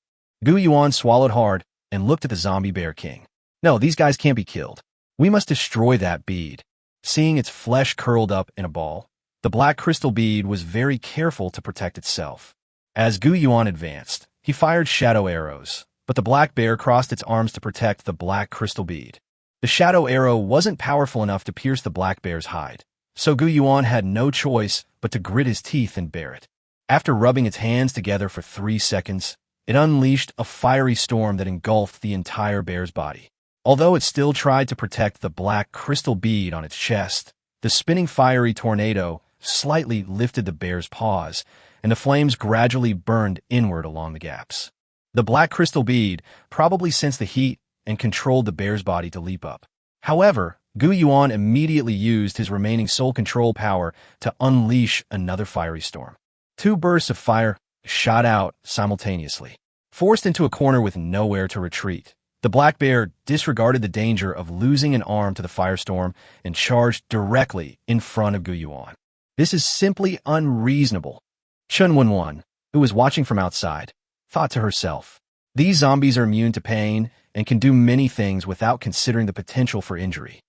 Gu Yuan swallowed hard and looked at the zombie bear king. No, these guys can't be killed. We must destroy that bead. Seeing its flesh curled up in a ball, the black crystal bead was very careful to protect itself. As Gu Yuan advanced, he fired shadow arrows, but the black bear crossed its arms to protect the black crystal bead. The shadow arrow wasn't powerful enough to pierce the black bear's hide, so Gu Yuan had no choice but to grit his teeth and bear it. After rubbing its hands together for 3 seconds, it unleashed a fiery storm that engulfed the entire bear's body. Although it still tried to protect the black crystal bead on its chest, the spinning fiery tornado slightly lifted the bear's paws, and the flames gradually burned inward along the gaps. The black crystal bead probably sensed the heat and controlled the bear's body to leap up. However, Gu Yuan immediately used his remaining soul control power to unleash another fiery storm. 2 bursts of fire shot out simultaneously. Forced into a corner with nowhere to retreat, the black bear disregarded the danger of losing an arm to the firestorm and charged directly in front of Gu Yuan. This is simply unreasonable. Chen Wenwan, who was watching from outside, thought to herself, these zombies are immune to pain and can do many things without considering the potential for injury.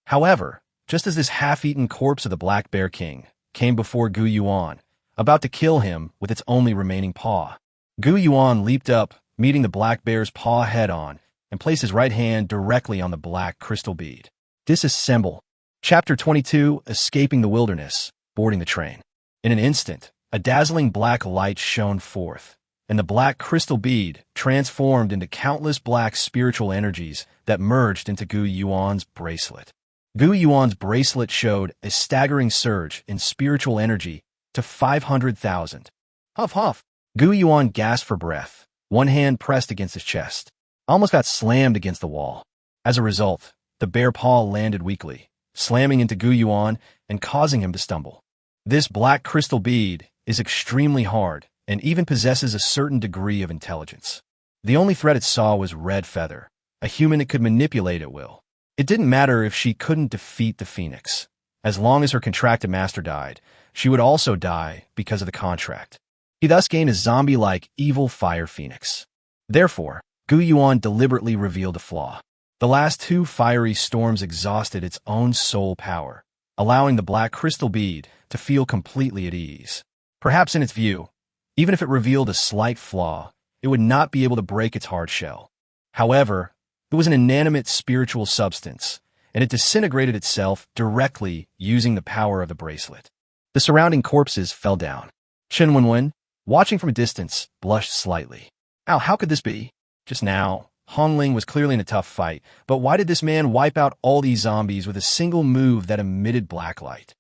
However, just as this half-eaten corpse of the Black Bear King came before Gu Yuan, about to kill him with its only remaining paw, Gu Yuan leaped up, meeting the black bear's paw head-on, and placed his right hand directly on the black crystal bead. Disassemble. Chapter 22, Escaping the Wilderness, Boarding the Train. In an instant, a dazzling black light shone forth, and the black crystal bead transformed into countless black spiritual energies that merged into Gu Yuan's bracelet. Gu Yuan's bracelet showed a staggering surge in spiritual energy to 500,000. Huff, huff. Gu Yuan gasped for breath, one hand pressed against his chest. Almost got slammed against the wall. As a result, the bear paw landed weakly, slamming into Gu Yuan and causing him to stumble. This black crystal bead is extremely hard and even possesses a certain degree of intelligence. The only threat it saw was Red Feather, a human it could manipulate at will. It didn't matter if she couldn't defeat the Phoenix. As long as her contracted master died, she would also die because of the contract. He thus gained a zombie-like evil fire phoenix. Therefore, Gu Yuan deliberately revealed a flaw. The last two fiery storms exhausted its own soul power, allowing the black crystal bead to feel completely at ease. Perhaps in its view, even if it revealed a slight flaw, it would not be able to break its hard shell. However, it was an inanimate spiritual substance, and it disintegrated itself directly using the power of the bracelet. The surrounding corpses fell down. Chen Wenwen, watching from a distance, blushed slightly. Ow, how could this be? Just now, Hongling was clearly in a tough fight, but why did this man wipe out all these zombies with a single move that emitted black light?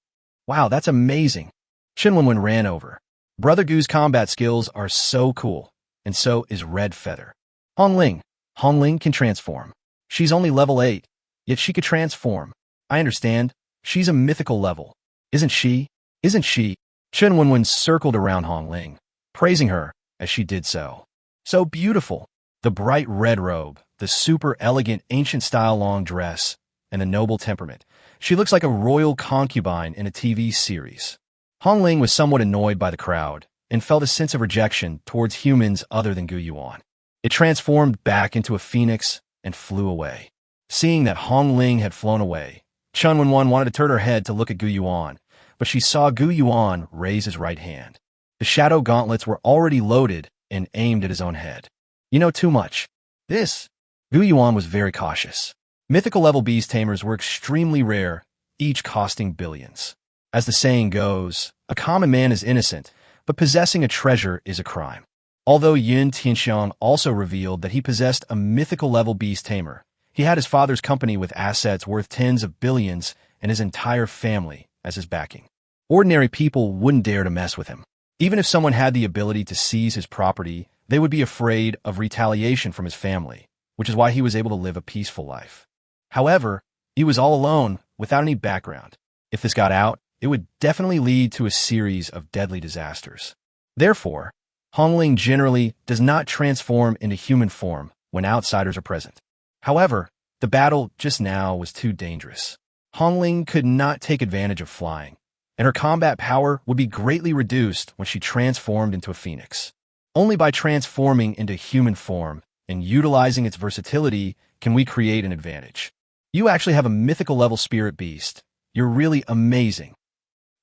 Wow, that's amazing. Chen Wenwen ran over. Brother Gu's combat skills are so cool, and so is Red Feather. Hongling can transform. She's only level 8, yet she could transform. I understand. She's a mythical level. Isn't she? Chen Wenwen circled around Hongling, praising her as she did so. So beautiful. The bright red robe, the super elegant ancient-style long dress, and the noble temperament. She looks like a royal concubine in a TV series. Hongling was somewhat annoyed by the crowd and felt a sense of rejection towards humans other than Gu Yuan. It transformed back into a phoenix and flew away. Seeing that Hongling had flown away, Chen Wenwen wanted to turn her head to look at Gu Yuan, but she saw Gu Yuan raise his right hand. The shadow gauntlets were already loaded and aimed at his own head. You know too much. Gu Yuan was very cautious. Mythical level beast tamers were extremely rare, each costing billions. As the saying goes, a common man is innocent, but possessing a treasure is a crime. Although Yun Tianxiang also revealed that he possessed a mythical level beast tamer, he had his father's company with assets worth tens of billions and his entire family as his backing. Ordinary people wouldn't dare to mess with him. Even if someone had the ability to seize his property, they would be afraid of retaliation from his family, which is why he was able to live a peaceful life. However, he was all alone, without any background. If this got out, it would definitely lead to a series of deadly disasters. Therefore, Hongling generally does not transform into human form when outsiders are present. However, the battle just now was too dangerous. Hongling could not take advantage of flying, and her combat power would be greatly reduced when she transformed into a phoenix. Only by transforming into human form and utilizing its versatility can we create an advantage. You actually have a mythical level spirit beast. You're really amazing.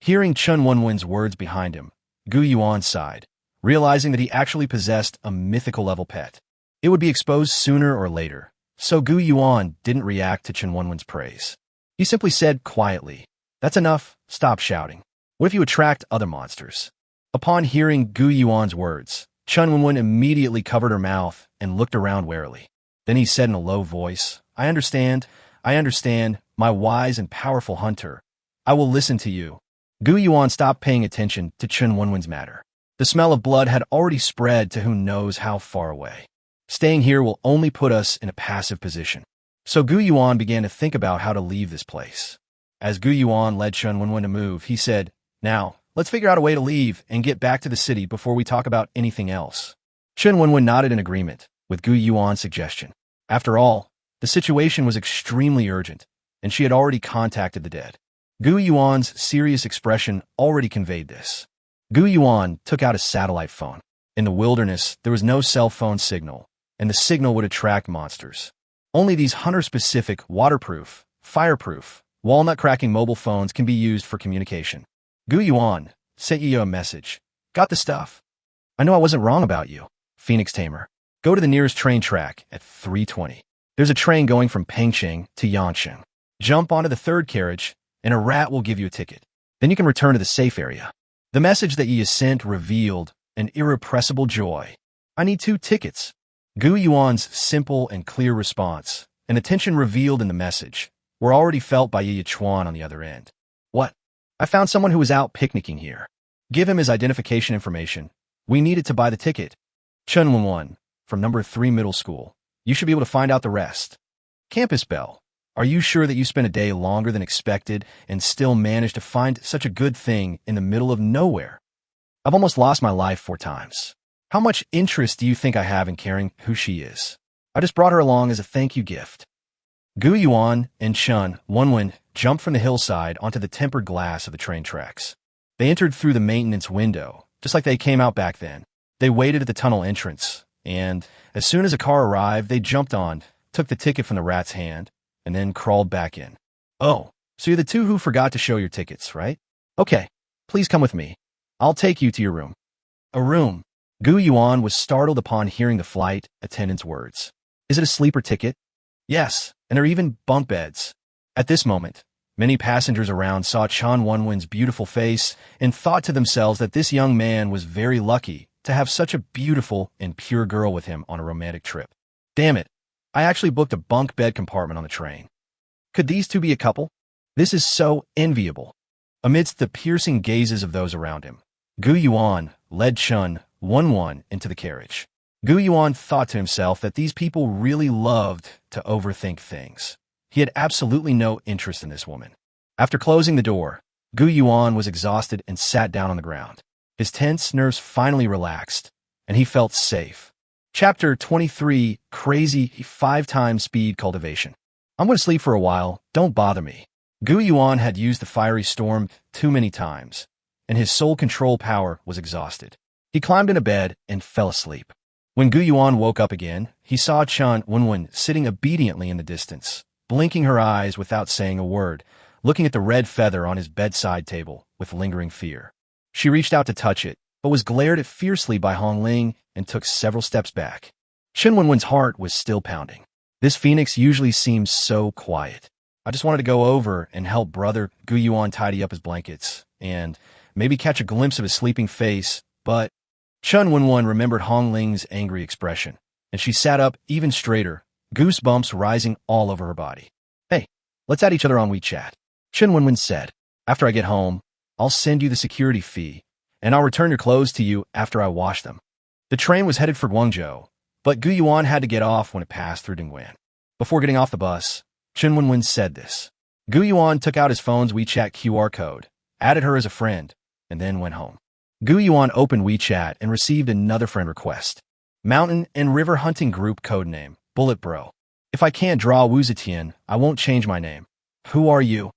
Hearing Chen Wenwen's words behind him, Gu Yuan sighed, realizing that he actually possessed a mythical level pet. It would be exposed sooner or later, so Gu Yuan didn't react to Chen Wenwen's praise. He simply said quietly, "That's enough, stop shouting. What if you attract other monsters?" Upon hearing Gu Yuan's words, Chen Wenwen immediately covered her mouth and looked around warily. Then he said in a low voice, I understand, my wise and powerful hunter. I will listen to you." Gu Yuan stopped paying attention to Chen Wenwen's matter. The smell of blood had already spread to who knows how far away. Staying here will only put us in a passive position. So Gu Yuan began to think about how to leave this place. As Gu Yuan led Chen Wenwen to move, he said, "Now, let's figure out a way to leave and get back to the city before we talk about anything else." Chen Wenwen nodded in agreement with Gu Yuan's suggestion. After all, the situation was extremely urgent, and she had already contacted the dead. Gu Yuan's serious expression already conveyed this. Gu Yuan took out his satellite phone. In the wilderness, there was no cell phone signal, and the signal would attract monsters. Only these hunter-specific, waterproof, fireproof, walnut-cracking mobile phones can be used for communication. Gu Yuan sent you a message. Got the stuff. I know I wasn't wrong about you, Phoenix Tamer. Go to the nearest train track at 3:20. There's a train going from Pengcheng to Yancheng. Jump onto the third carriage, and a rat will give you a ticket. Then you can return to the safe area. The message that Yi sent revealed an irrepressible joy. I need 2 tickets. Gu Yuan's simple and clear response, and the tension revealed in the message, were already felt by Yi Chuan on the other end. What? I found someone who was out picnicking here. Give him his identification information. We needed to buy the ticket. Chen Wenwen, from number 3 middle school. You should be able to find out the rest. Campus Bell. Are you sure that you spent a day longer than expected and still managed to find such a good thing in the middle of nowhere? I've almost lost my life 4 times. How much interest do you think I have in caring who she is? I just brought her along as a thank you gift. Gu Yuan and Chen Wenwen jumped from the hillside onto the tempered glass of the train tracks. They entered through the maintenance window, just like they came out back then. They waited at the tunnel entrance, and as soon as a car arrived, they jumped on, took the ticket from the rat's hand, and then crawled back in. Oh, so you're the two who forgot to show your tickets, right? Okay, please come with me. I'll take you to your room. A room. Gu Yuan was startled upon hearing the flight attendant's words. Is it a sleeper ticket? Yes, and there are even bunk beds. At this moment, many passengers around saw Chen Wenwen's beautiful face and thought to themselves that this young man was very lucky to have such a beautiful and pure girl with him on a romantic trip. Damn it, I actually booked a bunk bed compartment on the train. Could these two be a couple? This is so enviable. Amidst the piercing gazes of those around him, Gu Yuan led Chen Wenwen into the carriage. Gu Yuan thought to himself that these people really loved to overthink things. He had absolutely no interest in this woman. After closing the door, Gu Yuan was exhausted and sat down on the ground. His tense nerves finally relaxed, and he felt safe. Chapter 23, Crazy 5x Speed Cultivation. I'm going to sleep for a while, don't bother me. Gu Yuan had used the fiery storm too many times, and his soul control power was exhausted. He climbed into bed and fell asleep. When Gu Yuan woke up again, he saw Chen Wenwen sitting obediently in the distance, blinking her eyes without saying a word, looking at the red feather on his bedside table with lingering fear. She reached out to touch it, but was glared at fiercely by Hong Ling and took several steps back. Chen Wenwen's heart was still pounding. This phoenix usually seems so quiet. I just wanted to go over and help brother Gu Yuan tidy up his blankets, and maybe catch a glimpse of his sleeping face, but Chen Wenwen remembered Hong Ling's angry expression, and she sat up even straighter, goosebumps rising all over her body. Hey, let's add each other on WeChat. Chen Wenwen said, after I get home, I'll send you the security fee, and I'll return your clothes to you after I wash them. The train was headed for Guangzhou, but Gu Yuan had to get off when it passed through Dingguan. Before getting off the bus, Chen Wenwen said this. Gu Yuan took out his phone's WeChat QR code, added her as a friend, and then went home. Gu Yuan opened WeChat and received another friend request. Mountain and River Hunting Group codename, Bullet Bro. If I can't draw Wu Zetian, I won't change my name. Who are you?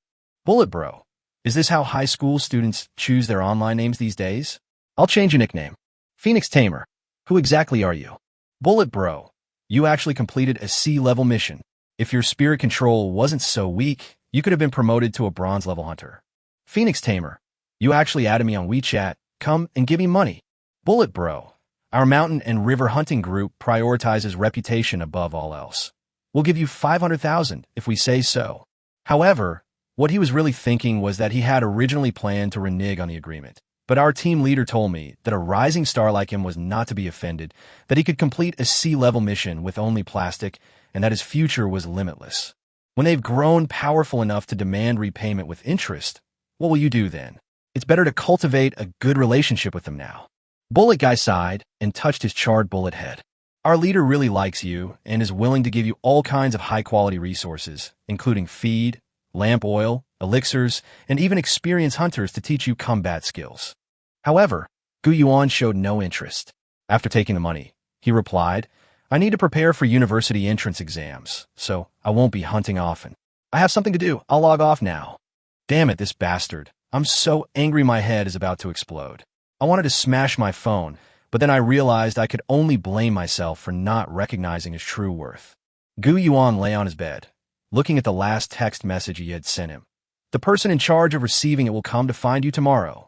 Bullet Bro. Is this how high school students choose their online names these days? I'll change your nickname. Phoenix Tamer. Who exactly are you? Bullet Bro. You actually completed a C-level mission. If your spirit control wasn't so weak, you could have been promoted to a bronze-level hunter. Phoenix Tamer. You actually added me on WeChat. Come and give me money. Bullet Bro. Our mountain and river hunting group prioritizes reputation above all else. We'll give you 500,000 if we say so. However, what he was really thinking was that he had originally planned to renege on the agreement. But our team leader told me that a rising star like him was not to be offended, that he could complete a C-level mission with only plastic, and that his future was limitless. When they've grown powerful enough to demand repayment with interest, what will you do then? It's better to cultivate a good relationship with them now. Bullet Guy sighed and touched his charred bullet head. Our leader really likes you and is willing to give you all kinds of high-quality resources, including feed, lamp oil, elixirs, and even experienced hunters to teach you combat skills. However, Gu Yuan showed no interest. After taking the money, he replied, I need to prepare for university entrance exams, so I won't be hunting often. I have something to do. I'll log off now. Damn it, this bastard. I'm so angry my head is about to explode. I wanted to smash my phone, but then I realized I could only blame myself for not recognizing his true worth. Gu Yuan lay on his bed, looking at the last text message he had sent him. The person in charge of receiving it will come to find you tomorrow.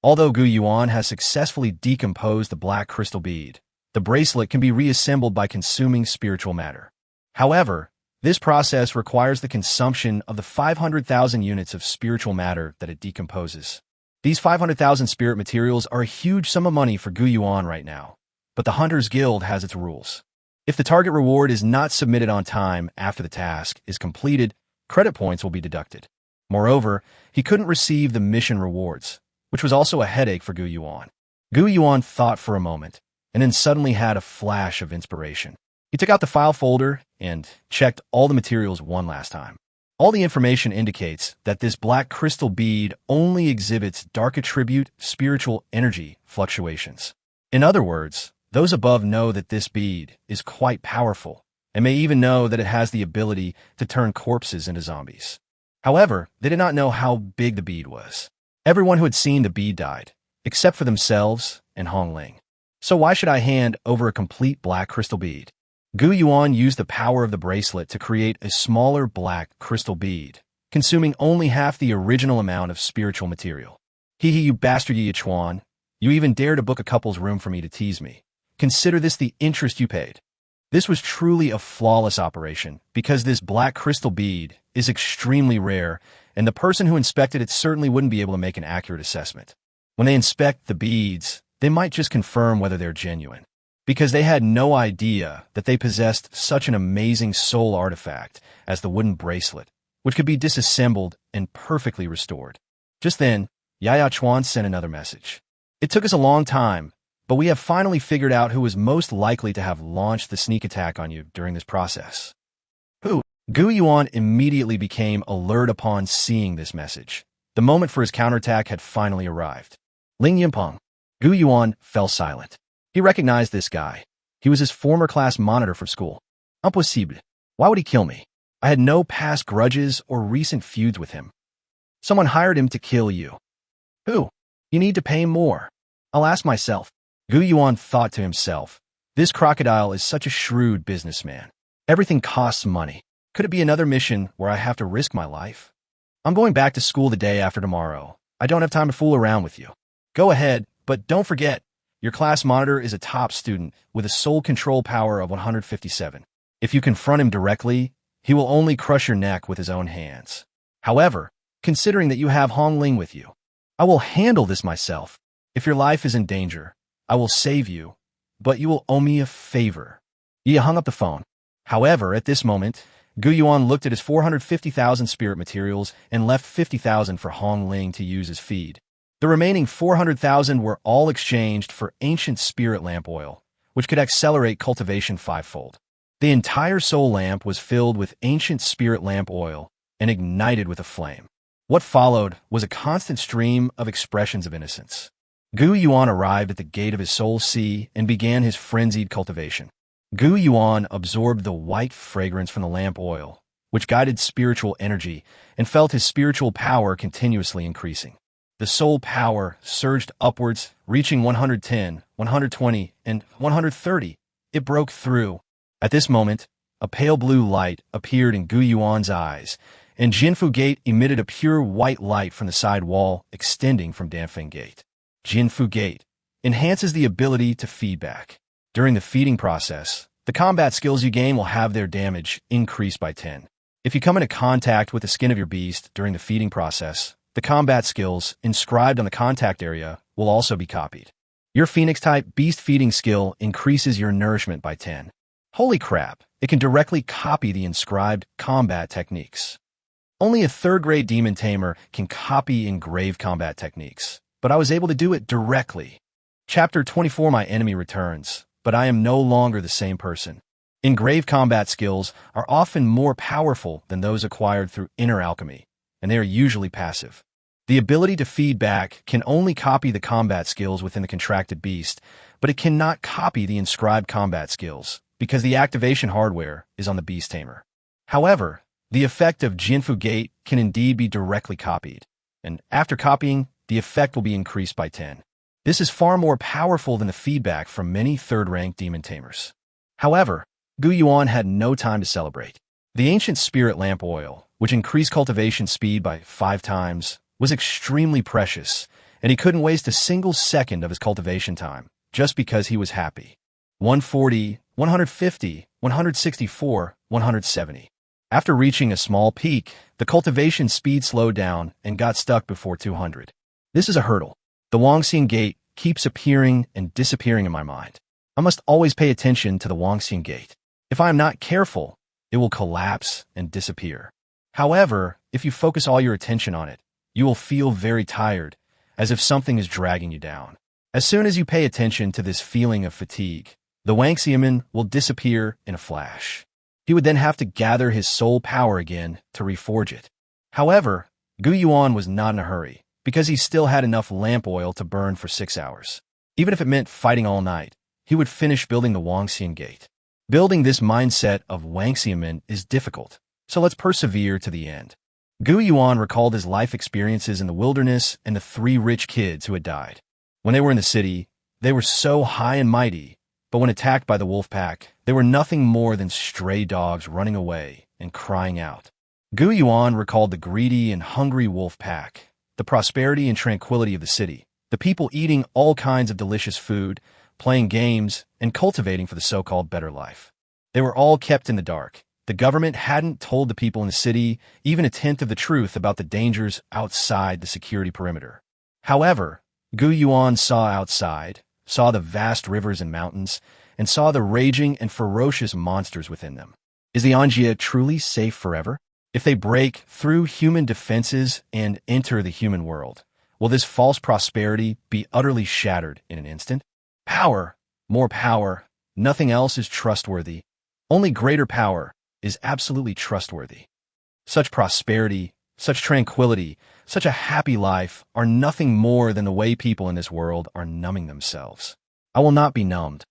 Although Gu Yuan has successfully decomposed the black crystal bead, the bracelet can be reassembled by consuming spiritual matter. However, this process requires the consumption of the 500,000 units of spiritual matter that it decomposes. These 500,000 spirit materials are a huge sum of money for Gu Yuan right now, but the Hunters Guild has its rules. If the target reward is not submitted on time after the task is completed, credit points will be deducted. Moreover, he couldn't receive the mission rewards, which was also a headache for Gu Yuan. Gu Yuan thought for a moment, and then suddenly had a flash of inspiration. He took out the file folder and checked all the materials one last time. All the information indicates that this black crystal bead only exhibits dark attribute spiritual energy fluctuations. In other words, those above know that this bead is quite powerful, and may even know that it has the ability to turn corpses into zombies. However, they did not know how big the bead was. Everyone who had seen the bead died, except for themselves and Hong Ling. So why should I hand over a complete black crystal bead? Gu Yuan used the power of the bracelet to create a smaller black crystal bead, consuming only half the original amount of spiritual material. Hee hee, you bastard Yi Chuan. You even dare to book a couple's room for me to tease me. Consider this the interest you paid. This was truly a flawless operation, because this black crystal bead is extremely rare, and the person who inspected it certainly wouldn't be able to make an accurate assessment. When they inspect the beads, they might just confirm whether they're genuine, because they had no idea that they possessed such an amazing soul artifact as the wooden bracelet, which could be disassembled and perfectly restored. Just then, Yaya Chuan sent another message. It took us a long time, but we have finally figured out who was most likely to have launched the sneak attack on you during this process. Who? Gu Yuan immediately became alert upon seeing this message. The moment for his counterattack had finally arrived. Ling Yimpeng. Gu Yuan fell silent. He recognized this guy. He was his former class monitor for school. Impossible. Why would he kill me? I had no past grudges or recent feuds with him. Someone hired him to kill you. Who? You need to pay more. I'll ask myself. Gu Yuan thought to himself, this crocodile is such a shrewd businessman. Everything costs money. Could it be another mission where I have to risk my life? I'm going back to school the day after tomorrow. I don't have time to fool around with you. Go ahead, but don't forget, your class monitor is a top student with a soul control power of 157. If you confront him directly, he will only crush your neck with his own hands. However, considering that you have Hong Ling with you, I will handle this myself. If your life is in danger, I will save you, but you will owe me a favor. Yi hung up the phone. However, at this moment, Gu Yuan looked at his 450,000 spirit materials and left 50,000 for Hong Ling to use as feed. The remaining 400,000 were all exchanged for ancient spirit lamp oil, which could accelerate cultivation fivefold. The entire soul lamp was filled with ancient spirit lamp oil and ignited with a flame. What followed was a constant stream of expressions of innocence. Gu Yuan arrived at the gate of his soul sea and began his frenzied cultivation. Gu Yuan absorbed the white fragrance from the lamp oil, which guided spiritual energy, and felt his spiritual power continuously increasing. The soul power surged upwards, reaching 110, 120, and 130. It broke through. At this moment, a pale blue light appeared in Gu Yuan's eyes, and Jinfu Gate emitted a pure white light from the side wall extending from Danfeng Gate. Jinfu Gate enhances the ability to feedback. During the feeding process, the combat skills you gain will have their damage increased by 10. If you come into contact with the skin of your beast during the feeding process, the combat skills inscribed on the contact area will also be copied. Your Phoenix-type beast feeding skill increases your nourishment by 10. Holy crap, it can directly copy the inscribed combat techniques. Only a third-grade demon tamer can copy engraved combat techniques, but I was able to do it directly. Chapter 24. My enemy returns, but I am no longer the same person. Engraved combat skills are often more powerful than those acquired through inner alchemy, and they are usually passive. The ability to feed back can only copy the combat skills within the contracted beast, but it cannot copy the inscribed combat skills, because the activation hardware is on the beast tamer. However, the effect of Jinfu Gate can indeed be directly copied, and after copying, the effect will be increased by 10. This is far more powerful than the feedback from many third-rank demon tamers. However, Gu Yuan had no time to celebrate. The ancient spirit lamp oil, which increased cultivation speed by 5 times, was extremely precious, and he couldn't waste a single second of his cultivation time, just because he was happy. 140, 150, 164, 170. After reaching a small peak, the cultivation speed slowed down and got stuck before 200. This is a hurdle. The Wangxian Gate keeps appearing and disappearing in my mind. I must always pay attention to the Wangxian Gate. If I am not careful, it will collapse and disappear. However, if you focus all your attention on it, you will feel very tired, as if something is dragging you down. As soon as you pay attention to this feeling of fatigue, the Wangxiaman will disappear in a flash. He would then have to gather his soul power again to reforge it. However, Gu Yuan was not in a hurry, because he still had enough lamp oil to burn for 6 hours. Even if it meant fighting all night, he would finish building the Wangxian Gate. Building this mindset of Wangxiaman is difficult, so let's persevere to the end. Gu Yuan recalled his life experiences in the wilderness and the 3 rich kids who had died. When they were in the city, they were so high and mighty, But when attacked by the wolf pack, they were nothing more than stray dogs running away and crying out. Gu Yuan recalled the greedy and hungry wolf pack, the prosperity and tranquility of the city, the people eating all kinds of delicious food, playing games, and cultivating for the so-called better life. They were all kept in the dark. The government hadn't told the people in the city even a tenth of the truth about the dangers outside the security perimeter. However, Gu Yuan saw outside, saw the vast rivers and mountains, and saw the raging and ferocious monsters within them. Is the Anjia truly safe forever? If they break through human defenses and enter the human world, will this false prosperity be utterly shattered in an instant? Power, more power, nothing else is trustworthy. Only greater power is absolutely trustworthy. Such prosperity, such tranquility, such a happy life are nothing more than the way people in this world are numbing themselves. I will not be numbed.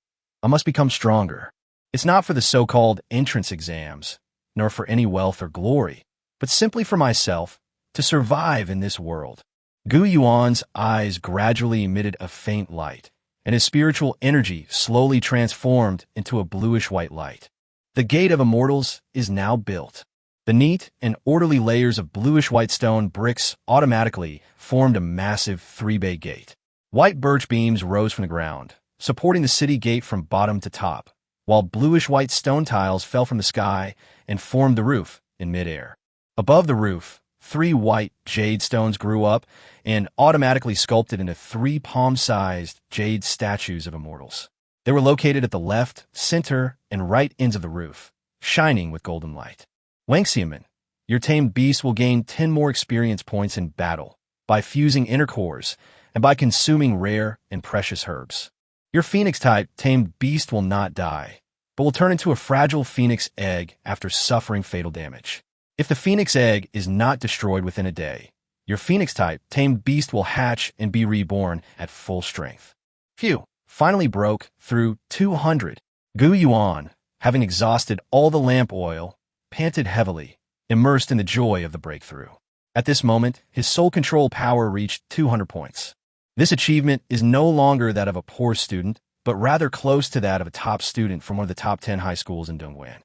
I must become stronger. It's not for the so-called entrance exams, nor for any wealth or glory, but simply for myself to survive in this world. Gu Yuan's eyes gradually emitted a faint light, and his spiritual energy slowly transformed into a bluish-white light. The Gate of Immortals is now built. The neat and orderly layers of bluish-white stone bricks automatically formed a massive three-bay gate. White birch beams rose from the ground, supporting the city gate from bottom to top, while bluish-white stone tiles fell from the sky and formed the roof in midair. Above the roof, 3 white jade stones grew up and automatically sculpted into 3 palm-sized jade statues of immortals. They were located at the left, center, and right ends of the roof, shining with golden light. Wangxiaman, your tamed beast will gain 10 more experience points in battle by fusing inner cores and by consuming rare and precious herbs. Your phoenix-type tamed beast will not die, but will turn into a fragile phoenix egg after suffering fatal damage. If the phoenix egg is not destroyed within a day, your phoenix-type tamed beast will hatch and be reborn at full strength. Phew, finally broke through 200. Gu Yuan, having exhausted all the lamp oil, panted heavily, immersed in the joy of the breakthrough. At this moment, his soul control power reached 200 points. This achievement is no longer that of a poor student, but rather close to that of a top student from one of the top 10 high schools in Dongguan.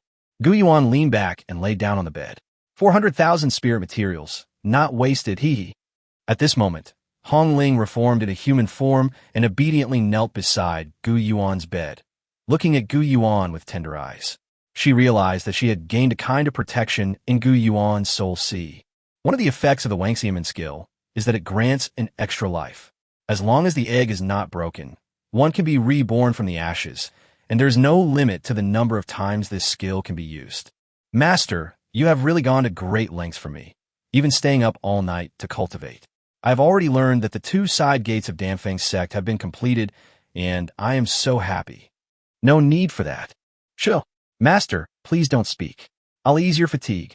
Gu Yuan leaned back and lay down on the bed. 400,000 spirit materials, not wasted, hee. At this moment, Hong Ling reformed into human form and obediently knelt beside Gu Yuan's bed, looking at Gu Yuan with tender eyes. She realized that she had gained a kind of protection in Gu Yuan's soul sea. One of the effects of the Wangxiaman skill is that it grants an extra life. As long as the egg is not broken, one can be reborn from the ashes, and there's no limit to the number of times this skill can be used. Master, you have really gone to great lengths for me, even staying up all night to cultivate. I have already learned that the 2 side gates of Danfeng's sect have been completed, and I am so happy. No need for that. Chill. Master, please don't speak. I'll ease your fatigue.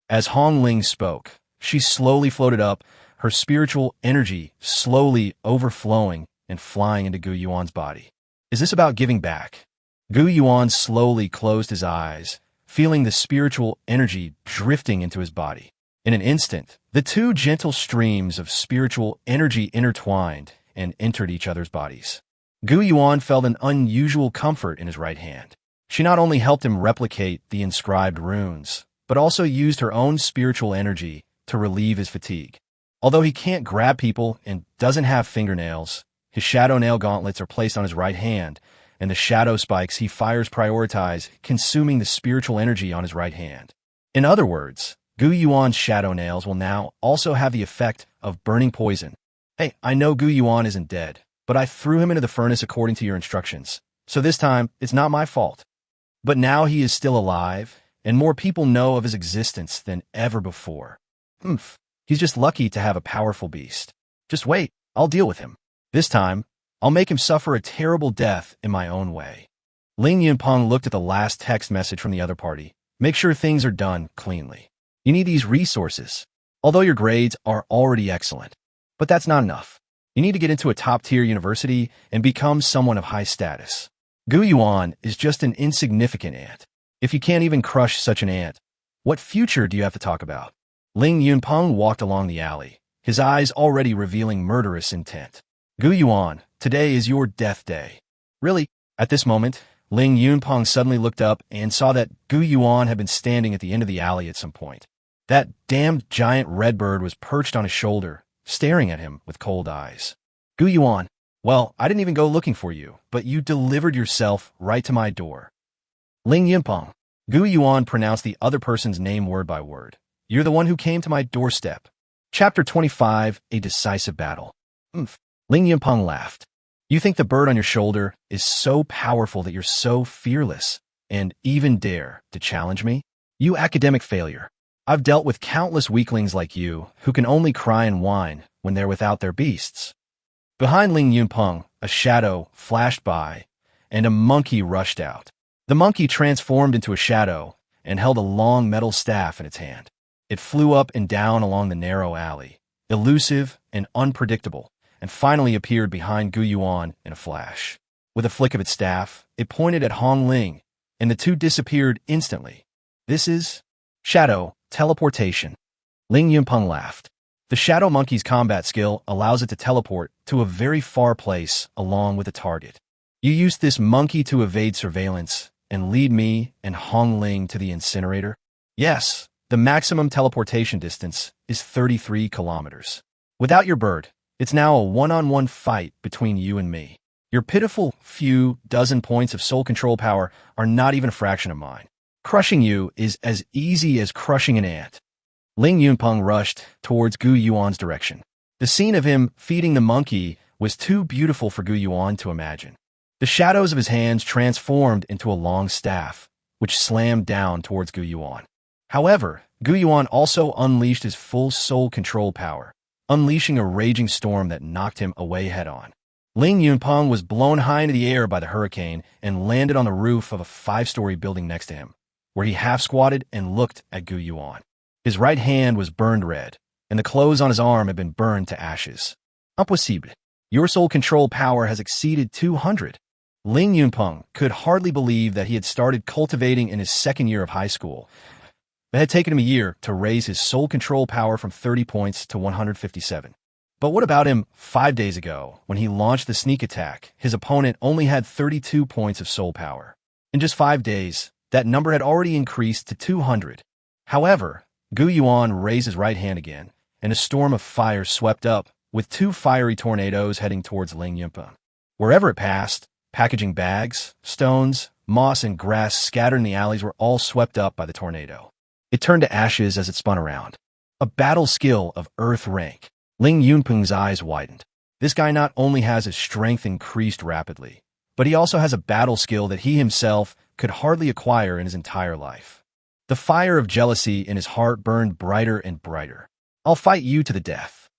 As Hong Ling spoke, she slowly floated up, her spiritual energy slowly overflowing and flying into Gu Yuan's body. Is this about giving back? Gu Yuan slowly closed his eyes, feeling the spiritual energy drifting into his body. In an instant, the 2 gentle streams of spiritual energy intertwined and entered each other's bodies. Gu Yuan felt an unusual comfort in his right hand. She not only helped him replicate the inscribed runes, but also used her own spiritual energy to relieve his fatigue. Although he can't grab people and doesn't have fingernails, his shadow nail gauntlets are placed on his right hand, and the shadow spikes he fires prioritize consuming the spiritual energy on his right hand. In other words, Gu Yuan's shadow nails will now also have the effect of burning poison. Hey, I know Gu Yuan isn't dead, but I threw him into the furnace according to your instructions, so this time it's not my fault. But now he is still alive, and more people know of his existence than ever before. He's just lucky to have a powerful beast. Just wait, I'll deal with him. This time, I'll make him suffer a terrible death in my own way. Ling Yunpeng looked at the last text message from the other party. Make sure things are done cleanly. You need these resources, although your grades are already excellent. But that's not enough. You need to get into a top-tier university and become someone of high status. Gu Yuan is just an insignificant ant. If you can't even crush such an ant, what future do you have to talk about? Ling Yunpeng walked along the alley, his eyes already revealing murderous intent. Gu Yuan, today is your death day. Really? At this moment, Ling Yunpeng suddenly looked up and saw that Gu Yuan had been standing at the end of the alley at some point. That damned giant redbird was perched on his shoulder, staring at him with cold eyes. Gu Yuan, well, I didn't even go looking for you, but you delivered yourself right to my door. Ling Yunpeng. Gu Yuan pronounced the other person's name word by word. You're the one who came to my doorstep. Chapter 25, A Decisive Battle. Ling Yunpeng laughed. You think the bird on your shoulder is so powerful that you're so fearless and even dare to challenge me? You academic failure. I've dealt with countless weaklings like you who can only cry and whine when they're without their beasts. Behind Ling Yunpeng, a shadow flashed by, and a monkey rushed out. The monkey transformed into a shadow and held a long metal staff in its hand. It flew up and down along the narrow alley, elusive and unpredictable, and finally appeared behind Gu Yuan in a flash. With a flick of its staff, it pointed at Hong Ling, and the two disappeared instantly. This is shadow teleportation. Ling Yunpeng laughed. The shadow monkey's combat skill allows it to teleport to a very far place along with a target. You used this monkey to evade surveillance and lead me and Hong Ling to the incinerator? Yes, the maximum teleportation distance is 33 kilometers. Without your bird, it's now a one-on-one fight between you and me. Your pitiful few dozen points of soul control power are not even a fraction of mine. Crushing you is as easy as crushing an ant. Ling Yunpeng rushed towards Gu Yuan's direction. The scene of him feeding the monkey was too beautiful for Gu Yuan to imagine. The shadows of his hands transformed into a long staff, which slammed down towards Gu Yuan. However, Gu Yuan also unleashed his full soul control power, unleashing a raging storm that knocked him away head-on. Ling Yunpeng was blown high into the air by the hurricane and landed on the roof of a 5-story building next to him, where he half-squatted and looked at Gu Yuan. His right hand was burned red, and the clothes on his arm had been burned to ashes. Impossible. Your soul control power has exceeded 200. Ling Yunpeng could hardly believe that he had started cultivating in his second year of high school. It had taken him a year to raise his soul control power from 30 points to 157. But what about him 5 days ago, when he launched the sneak attack? His opponent only had 32 points of soul power. In just 5 days, that number had already increased to 200. However, Gu Yuan raised his right hand again, and a storm of fire swept up, with 2 fiery tornadoes heading towards Ling Yunpeng. Wherever it passed, packaging bags, stones, moss, and grass scattered in the alleys were all swept up by the tornado. It turned to ashes as it spun around. A battle skill of Earth rank. Ling Yunpeng's eyes widened. This guy not only has his strength increased rapidly, but he also has a battle skill that he himself could hardly acquire in his entire life. The fire of jealousy in his heart burned brighter and brighter. I'll fight you to the death.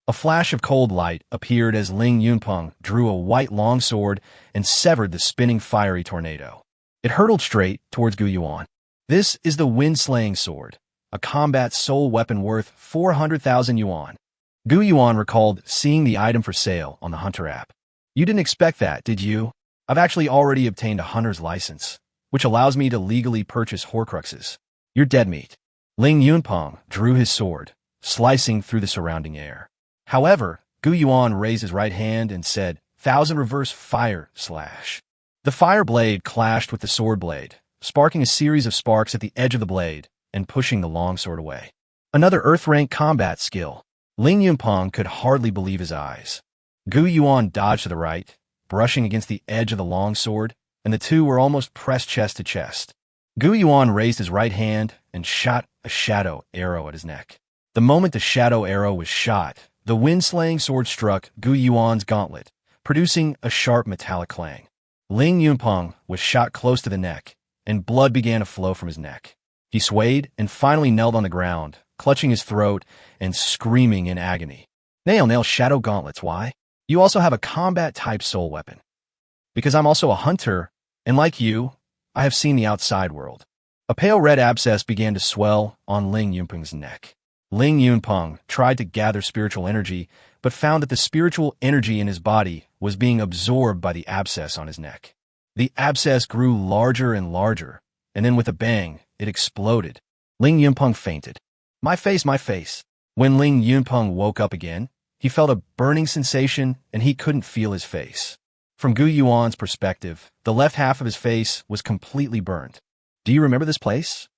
A flash of cold light appeared as Ling Yunpeng drew a white longsword and severed the spinning fiery tornado. It hurtled straight towards Gu Yuan. This is the wind-slaying sword, a combat soul weapon worth 400,000 yuan. Gu Yuan recalled seeing the item for sale on the Hunter app. You didn't expect that, did you? I've actually already obtained a hunter's license, which allows me to legally purchase Horcruxes. You're dead meat. Ling Yunpeng drew his sword, slicing through the surrounding air. However, Gu Yuan raised his right hand and said, 1,000 reverse fire slash. The fire blade clashed with the sword blade, sparking a series of sparks at the edge of the blade and pushing the longsword away. Another Earth-rank combat skill. Ling Yunpeng could hardly believe his eyes. Gu Yuan dodged to the right, brushing against the edge of the longsword, and the two were almost pressed chest to chest. Gu Yuan raised his right hand and shot a shadow arrow at his neck. The moment the shadow arrow was shot, the wind-slaying sword struck Gu Yuan's gauntlet, producing a sharp metallic clang. Ling Yunpeng was shot close to the neck, and blood began to flow from his neck. He swayed and finally knelt on the ground, clutching his throat and screaming in agony. Nail shadow gauntlets, why? You also have a combat-type soul weapon. Because I'm also a hunter, and like you, I have seen the outside world. A pale red abscess began to swell on Ling Yunpeng's neck. Ling Yunpeng tried to gather spiritual energy, but found that the spiritual energy in his body was being absorbed by the abscess on his neck. The abscess grew larger and larger, and then with a bang, it exploded. Ling Yunpeng fainted. My face, my face. When Ling Yunpeng woke up again, he felt a burning sensation and he couldn't feel his face. From Gu Yuan's perspective, the left half of his face was completely burned. Do you remember this place?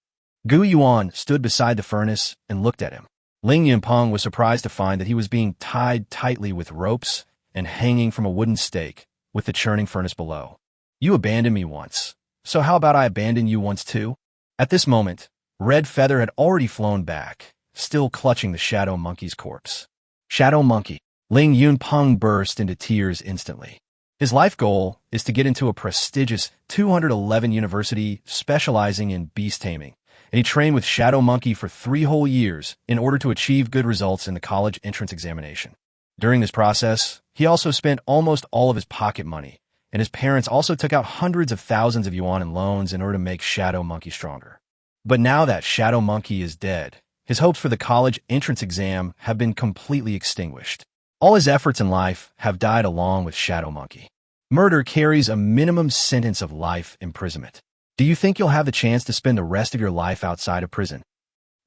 Gu Yuan stood beside the furnace and looked at him. Ling Yunpeng was surprised to find that he was being tied tightly with ropes and hanging from a wooden stake with the churning furnace below. You abandoned me once, so how about I abandon you once too? At this moment, Red Feather had already flown back, still clutching the Shadow Monkey's corpse. Shadow Monkey. Ling Yunpeng burst into tears instantly. His life goal is to get into a prestigious 211 university specializing in beast taming, and he trained with Shadow Monkey for 3 whole years in order to achieve good results in the college entrance examination. During this process, he also spent almost all of his pocket money, and his parents also took out hundreds of thousands of yuan in loans in order to make Shadow Monkey stronger. But now that Shadow Monkey is dead, his hopes for the college entrance exam have been completely extinguished. All his efforts in life have died along with Shadow Monkey. Murder carries a minimum sentence of life imprisonment. Do you think you'll have the chance to spend the rest of your life outside of prison?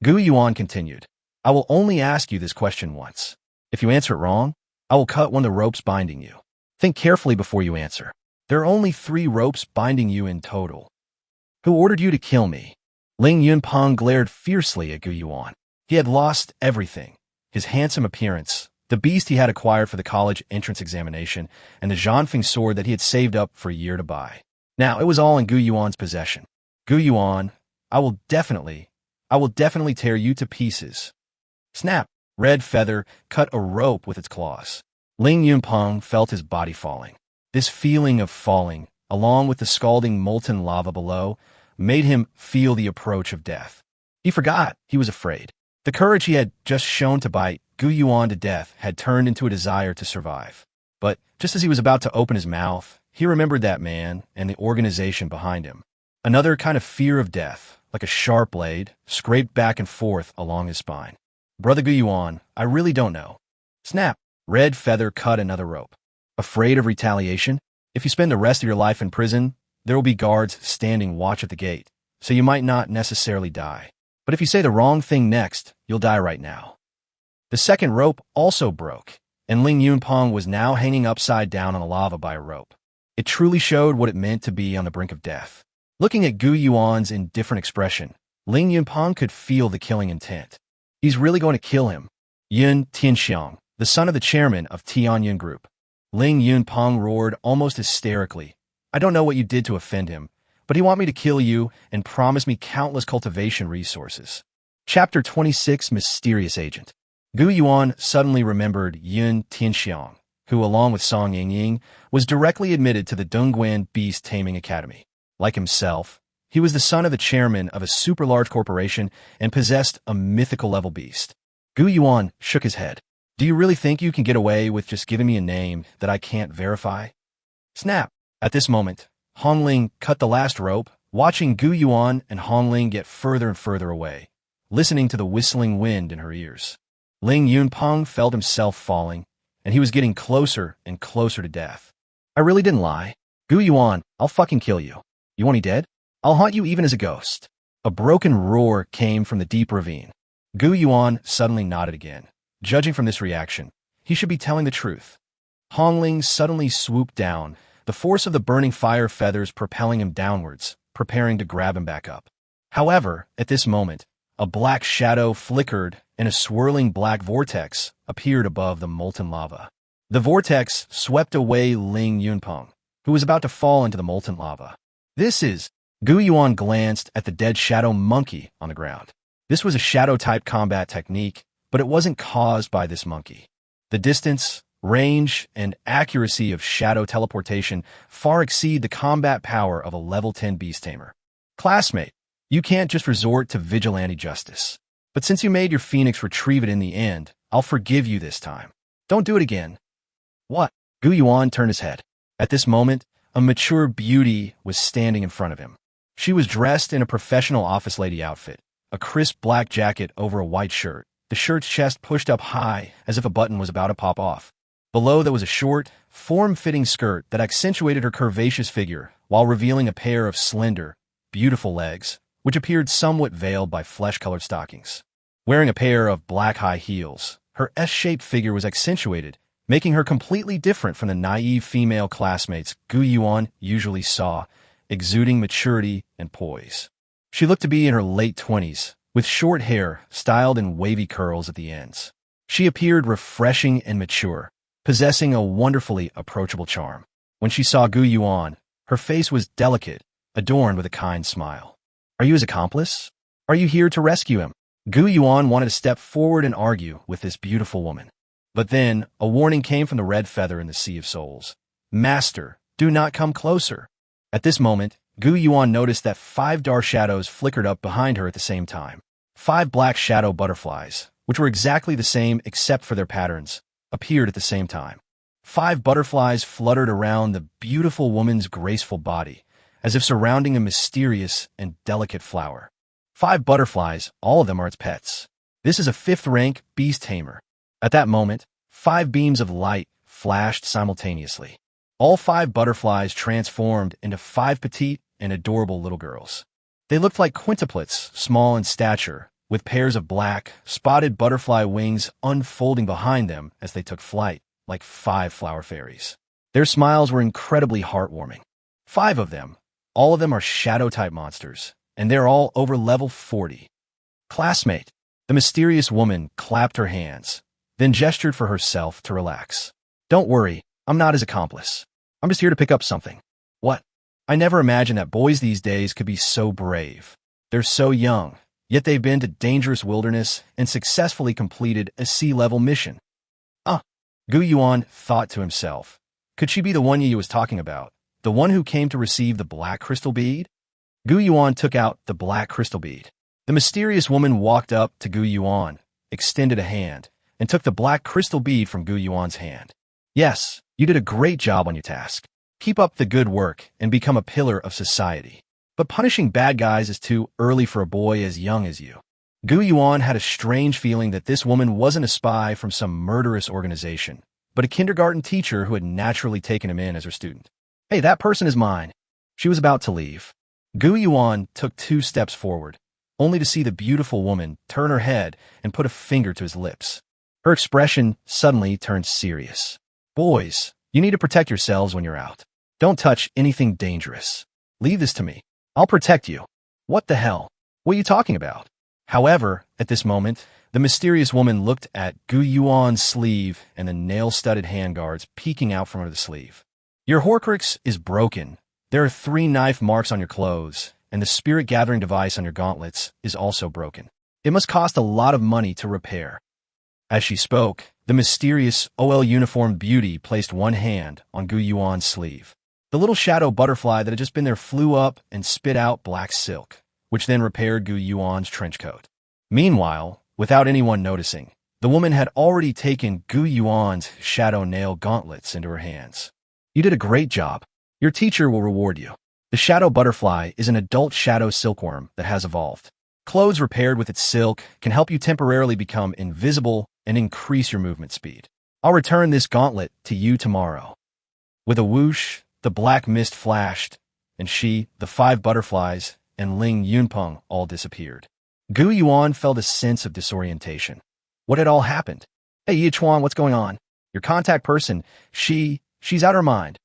Gu Yuan continued, I will only ask you this question once. If you answer it wrong, I will cut one of the ropes binding you. Think carefully before you answer. There are only 3 ropes binding you in total. Who ordered you to kill me? Ling Yunpeng glared fiercely at Gu Yuan. He had lost everything. His handsome appearance, the beast he had acquired for the college entrance examination, and the Zhanfeng sword that he had saved up for a year to buy. Now, it was all in Gu Yuan's possession. Gu Yuan, I will definitely tear you to pieces. Snap! Red Feather cut a rope with its claws. Ling Yunpeng felt his body falling. This feeling of falling, along with the scalding molten lava below, made him feel the approach of death. He forgot he was afraid. The courage he had just shown to bite Gu Yuan to death had turned into a desire to survive. But just as he was about to open his mouth, he remembered that man and the organization behind him. Another kind of fear of death, like a sharp blade, scraped back and forth along his spine. Brother Gu Yuan, I really don't know. Snap! Red Feather cut another rope. Afraid of retaliation? If you spend the rest of your life in prison, there will be guards standing watch at the gate, so you might not necessarily die. But if you say the wrong thing next, you'll die right now. The second rope also broke, and Ling Yunpeng was now hanging upside down on the lava by a rope. It truly showed what it meant to be on the brink of death. Looking at Gu Yuan's indifferent expression, Ling Yunpeng could feel the killing intent. He's really going to kill him. Yun Tianxiang, the son of the chairman of Tianyun Group. Ling Yunpeng roared almost hysterically. I don't know what you did to offend him, but he want me to kill you and promise me countless cultivation resources. Chapter 26, Mysterious Agent. Gu Yuan suddenly remembered Yun Tianxiang, who, along with Song Yingying, was directly admitted to the Dongguan Beast Taming Academy. Like himself, he was the son of the chairman of a super-large corporation and possessed a mythical-level beast. Gu Yuan shook his head. Do you really think you can get away with just giving me a name that I can't verify? Snap! At this moment, Hongling cut the last rope, watching Gu Yuan and Hongling get further and further away, listening to the whistling wind in her ears. Ling Yunpeng felt himself falling, and he was getting closer and closer to death. I really didn't lie. Gu Yuan, I'll fucking kill you. You want me dead? I'll haunt you even as a ghost. A broken roar came from the deep ravine. Gu Yuan suddenly nodded again. Judging from this reaction, he should be telling the truth. Hongling suddenly swooped down, the force of the burning fire feathers propelling him downwards, preparing to grab him back up. However, at this moment, a black shadow flickered and a swirling black vortex appeared above the molten lava. The vortex swept away Ling Yunpeng, who was about to fall into the molten lava. This is... Gu Yuan glanced at the dead shadow monkey on the ground. This was a shadow-type combat technique, but it wasn't caused by this monkey. The distance, range, and accuracy of shadow teleportation far exceed the combat power of a level 10 beast tamer. Classmate, you can't just resort to vigilante justice. But since you made your phoenix retrieve it in the end, I'll forgive you this time. Don't do it again. What? Gu Yuan turned his head. At this moment, a mature beauty was standing in front of him. She was dressed in a professional office lady outfit, a crisp black jacket over a white shirt, the shirt's chest pushed up high as if a button was about to pop off. Below there was a short, form-fitting skirt that accentuated her curvaceous figure while revealing a pair of slender, beautiful legs, which appeared somewhat veiled by flesh-colored stockings. Wearing a pair of black high heels, her S-shaped figure was accentuated making her completely different from the naive female classmates Gu Yuan usually saw, exuding maturity and poise. She looked to be in her late 20s, with short hair styled in wavy curls at the ends. She appeared refreshing and mature, possessing a wonderfully approachable charm. When she saw Gu Yuan, her face was delicate, adorned with a kind smile. "Are you his accomplice? Are you here to rescue him?" Gu Yuan wanted to step forward and argue with this beautiful woman. But then, a warning came from the red feather in the Sea of Souls. "Master, do not come closer." At this moment, Gu Yuan noticed that 5 dark shadows flickered up behind her at the same time. 5 black shadow butterflies, which were exactly the same except for their patterns, appeared at the same time. 5 butterflies fluttered around the beautiful woman's graceful body, as if surrounding a mysterious and delicate flower. 5 butterflies, all of them are its pets. This is a 5th-rank beast tamer. At that moment, 5 beams of light flashed simultaneously. All 5 butterflies transformed into 5 petite and adorable little girls. They looked like quintuplets, small in stature, with pairs of black, spotted butterfly wings unfolding behind them as they took flight, like 5 flower fairies. Their smiles were incredibly heartwarming. 5 of them. All of them are shadow-type monsters, and they're all over level 40. "Classmate." The mysterious woman clapped her hands, then gestured for herself to relax. "Don't worry, I'm not his accomplice. I'm just here to pick up something." "What?" "I never imagined that boys these days could be so brave. They're so young, yet they've been to dangerous wilderness and successfully completed a sea-level mission." Gu Yuan thought to himself. Could she be the one Yi was talking about? The one who came to receive the black crystal bead? Gu Yuan took out the black crystal bead. The mysterious woman walked up to Gu Yuan, extended a hand, and took the black crystal bead from Gu Yuan's hand. "Yes, you did a great job on your task. Keep up the good work and become a pillar of society. But punishing bad guys is too early for a boy as young as you." Gu Yuan had a strange feeling that this woman wasn't a spy from some murderous organization, but a kindergarten teacher who had naturally taken him in as her student. "Hey, that person is mine." She was about to leave. Gu Yuan took 2 steps forward, only to see the beautiful woman turn her head and put a finger to his lips. Her expression suddenly turned serious. "Boys, you need to protect yourselves when you're out. Don't touch anything dangerous. Leave this to me. I'll protect you." "What the hell? What are you talking about?" However, at this moment, the mysterious woman looked at Gu Yuan's sleeve and the nail-studded handguards peeking out from under the sleeve. "Your Horcrux is broken. There are 3 knife marks on your clothes, and the spirit-gathering device on your gauntlets is also broken. It must cost a lot of money to repair." As she spoke, the mysterious OL-uniformed beauty placed one hand on Gu Yuan's sleeve. The little shadow butterfly that had just been there flew up and spit out black silk, which then repaired Gu Yuan's trench coat. Meanwhile, without anyone noticing, the woman had already taken Gu Yuan's shadow nail gauntlets into her hands. "You did a great job. Your teacher will reward you." The shadow butterfly is an adult shadow silkworm that has evolved. Clothes repaired with its silk can help you temporarily become invisible and increase your movement speed. "I'll return this gauntlet to you tomorrow." With a whoosh, the black mist flashed, and she, the 5 butterflies, and Ling Yunpeng all disappeared. Gu Yuan felt a sense of disorientation. What had all happened? "Hey, Yichuan, what's going on? Your contact person, she's out her mind."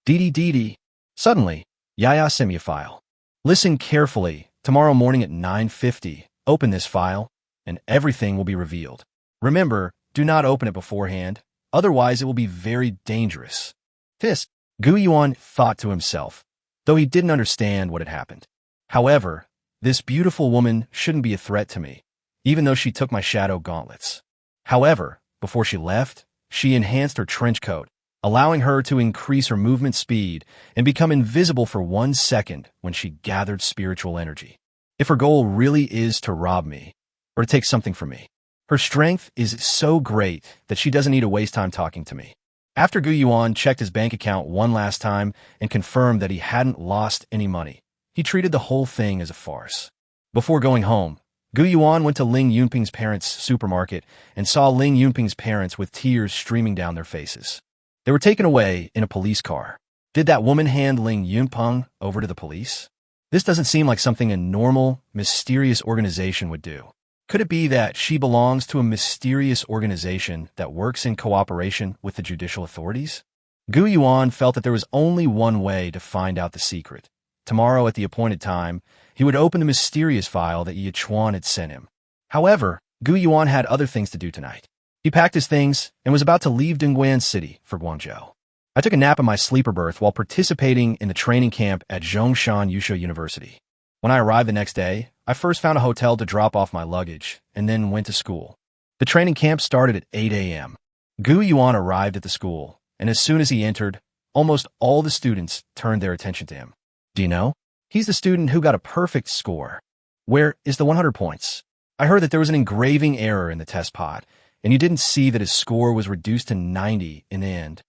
Dee. Suddenly, Yaya sent me a file. "Listen carefully. Tomorrow morning at 9:50, open this file, and everything will be revealed. Remember, do not open it beforehand, otherwise it will be very dangerous." This, Gu Yuan thought to himself, though he didn't understand what had happened. However, this beautiful woman shouldn't be a threat to me, even though she took my shadow gauntlets. However, before she left, she enhanced her trench coat, allowing her to increase her movement speed and become invisible for 1 second when she gathered spiritual energy. If her goal really is to rob me, or to take something from me, her strength is so great that she doesn't need to waste time talking to me. After Gu Yuan checked his bank account one last time and confirmed that he hadn't lost any money, he treated the whole thing as a farce. Before going home, Gu Yuan went to Ling Yunping's parents' supermarket and saw Ling Yunping's parents with tears streaming down their faces. They were taken away in a police car. Did that woman hand Ling Yunpeng over to the police? This doesn't seem like something a normal, mysterious organization would do. Could it be that she belongs to a mysterious organization that works in cooperation with the judicial authorities? Gu Yuan felt that there was only one way to find out the secret. Tomorrow at the appointed time, he would open the mysterious file that Yi Chuan had sent him. However, Gu Yuan had other things to do tonight. He packed his things and was about to leave Dongguan City for Guangzhou. I took a nap in my sleeper berth while participating in the training camp at Zhongshan Yusha University. When I arrived the next day, I first found a hotel to drop off my luggage and then went to school. The training camp started at 8 a.m. Gu Yuan arrived at the school, and as soon as he entered, almost all the students turned their attention to him. Do you know? He's the student who got a perfect score. Where is the 100 points? I heard that there was an engraving error in the test pod, and you didn't see that his score was reduced to 90 in the end.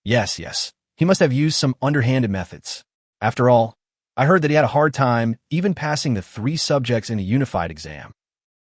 Yes. He must have used some underhanded methods. After all, I heard that he had a hard time even passing the 3 subjects in a unified exam.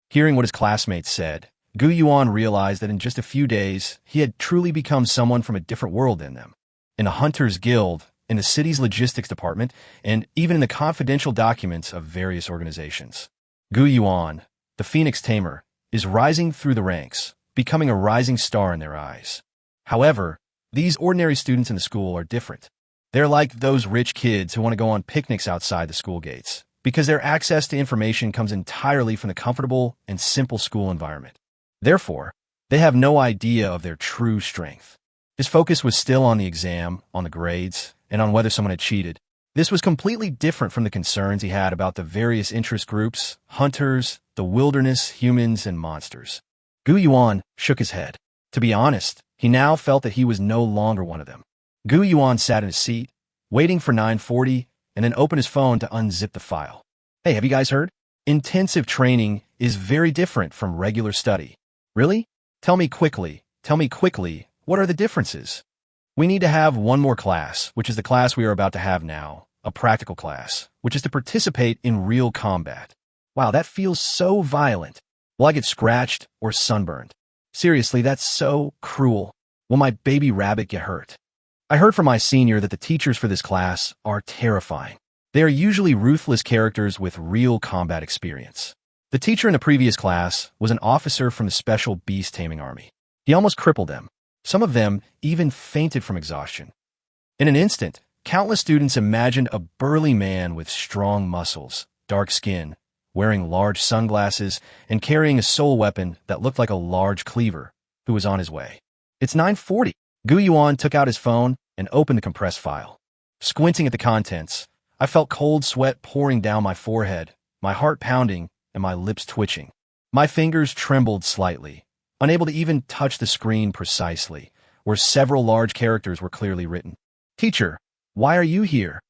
Hearing what his classmates said, Gu Yuan realized that in just a few days, he had truly become someone from a different world than them. In the Hunters Guild, in the city's logistics department, and even in the confidential documents of various organizations. Gu Yuan, the Phoenix Tamer, is rising through the ranks, becoming a rising star in their eyes. However, these ordinary students in the school are different. They're like those rich kids who want to go on picnics outside the school gates, because their access to information comes entirely from the comfortable and simple school environment. Therefore, they have no idea of their true strength. His focus was still on the exam, on the grades, and on whether someone had cheated. This was completely different from the concerns he had about the various interest groups, hunters, the wilderness, humans, and monsters. Gu Yuan shook his head. To be honest, he now felt that he was no longer one of them. Gu Yuan sat in his seat, waiting for 9:40, and then opened his phone to unzip the file. Hey, have you guys heard? Intensive training is very different from regular study. Really? Tell me quickly, what are the differences? We need to have one more class, which is the class we are about to have now, a practical class, which is to participate in real combat. Wow, that feels so violent. Will I get scratched or sunburned? Seriously, that's so cruel. Will my baby rabbit get hurt? I heard from my senior that the teachers for this class are terrifying. They are usually ruthless characters with real combat experience. The teacher in the previous class was an officer from the Special Beast Taming Army. He almost crippled them. Some of them even fainted from exhaustion. In an instant, countless students imagined a burly man with strong muscles, dark skin, wearing large sunglasses, and carrying a soul weapon that looked like a large cleaver, who was on his way. It's 9:40. Gu Yuan took out his phone and opened the compressed file. Squinting at the contents, I felt cold sweat pouring down my forehead, my heart pounding, and my lips twitching. My fingers trembled slightly, unable to even touch the screen precisely, where several large characters were clearly written. Teacher, why are you here?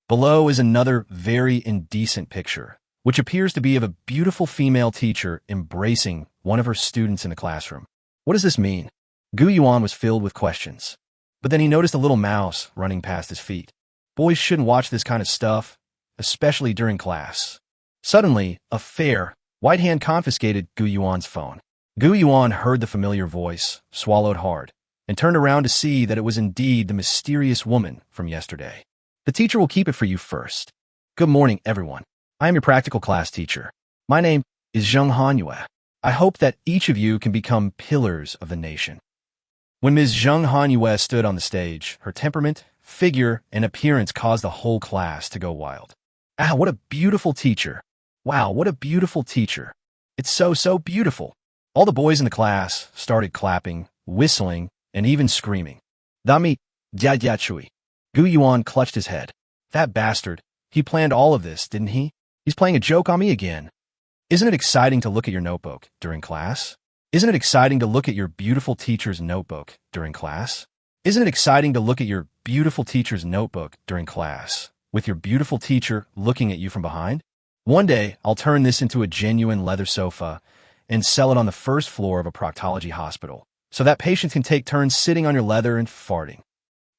Below is another very indecent picture, which appears to be of a beautiful female teacher embracing one of her students in the classroom. What does this mean? Gu Yuan was filled with questions. But then he noticed a little mouse running past his feet. Boys shouldn't watch this kind of stuff, especially during class. Suddenly, a fair, white hand confiscated Gu Yuan's phone. Gu Yuan heard the familiar voice, swallowed hard, and turned around to see that it was indeed the mysterious woman from yesterday. The teacher will keep it for you first. Good morning, everyone. I am your practical class teacher. My name is Zheng Hanyue. I hope that each of you can become pillars of the nation. When Ms. Zheng Hanyue stood on the stage, her temperament, figure, and appearance caused the whole class to go wild. Ah, what a beautiful teacher. Wow, what a beautiful teacher. It's so beautiful. All the boys in the class started clapping, whistling, and even screaming. Dami, jia chui. Gu Yuan clutched his head. That bastard. He planned all of this, didn't he? He's playing a joke on me again. Isn't it exciting to look at your notebook during class? Isn't it exciting to look at your beautiful teacher's notebook during class? Isn't it exciting to look at your beautiful teacher's notebook during class, with your beautiful teacher looking at you from behind? One day, I'll turn this into a genuine leather sofa and sell it on the first floor of a proctology hospital, so that patients can take turns sitting on your leather and farting.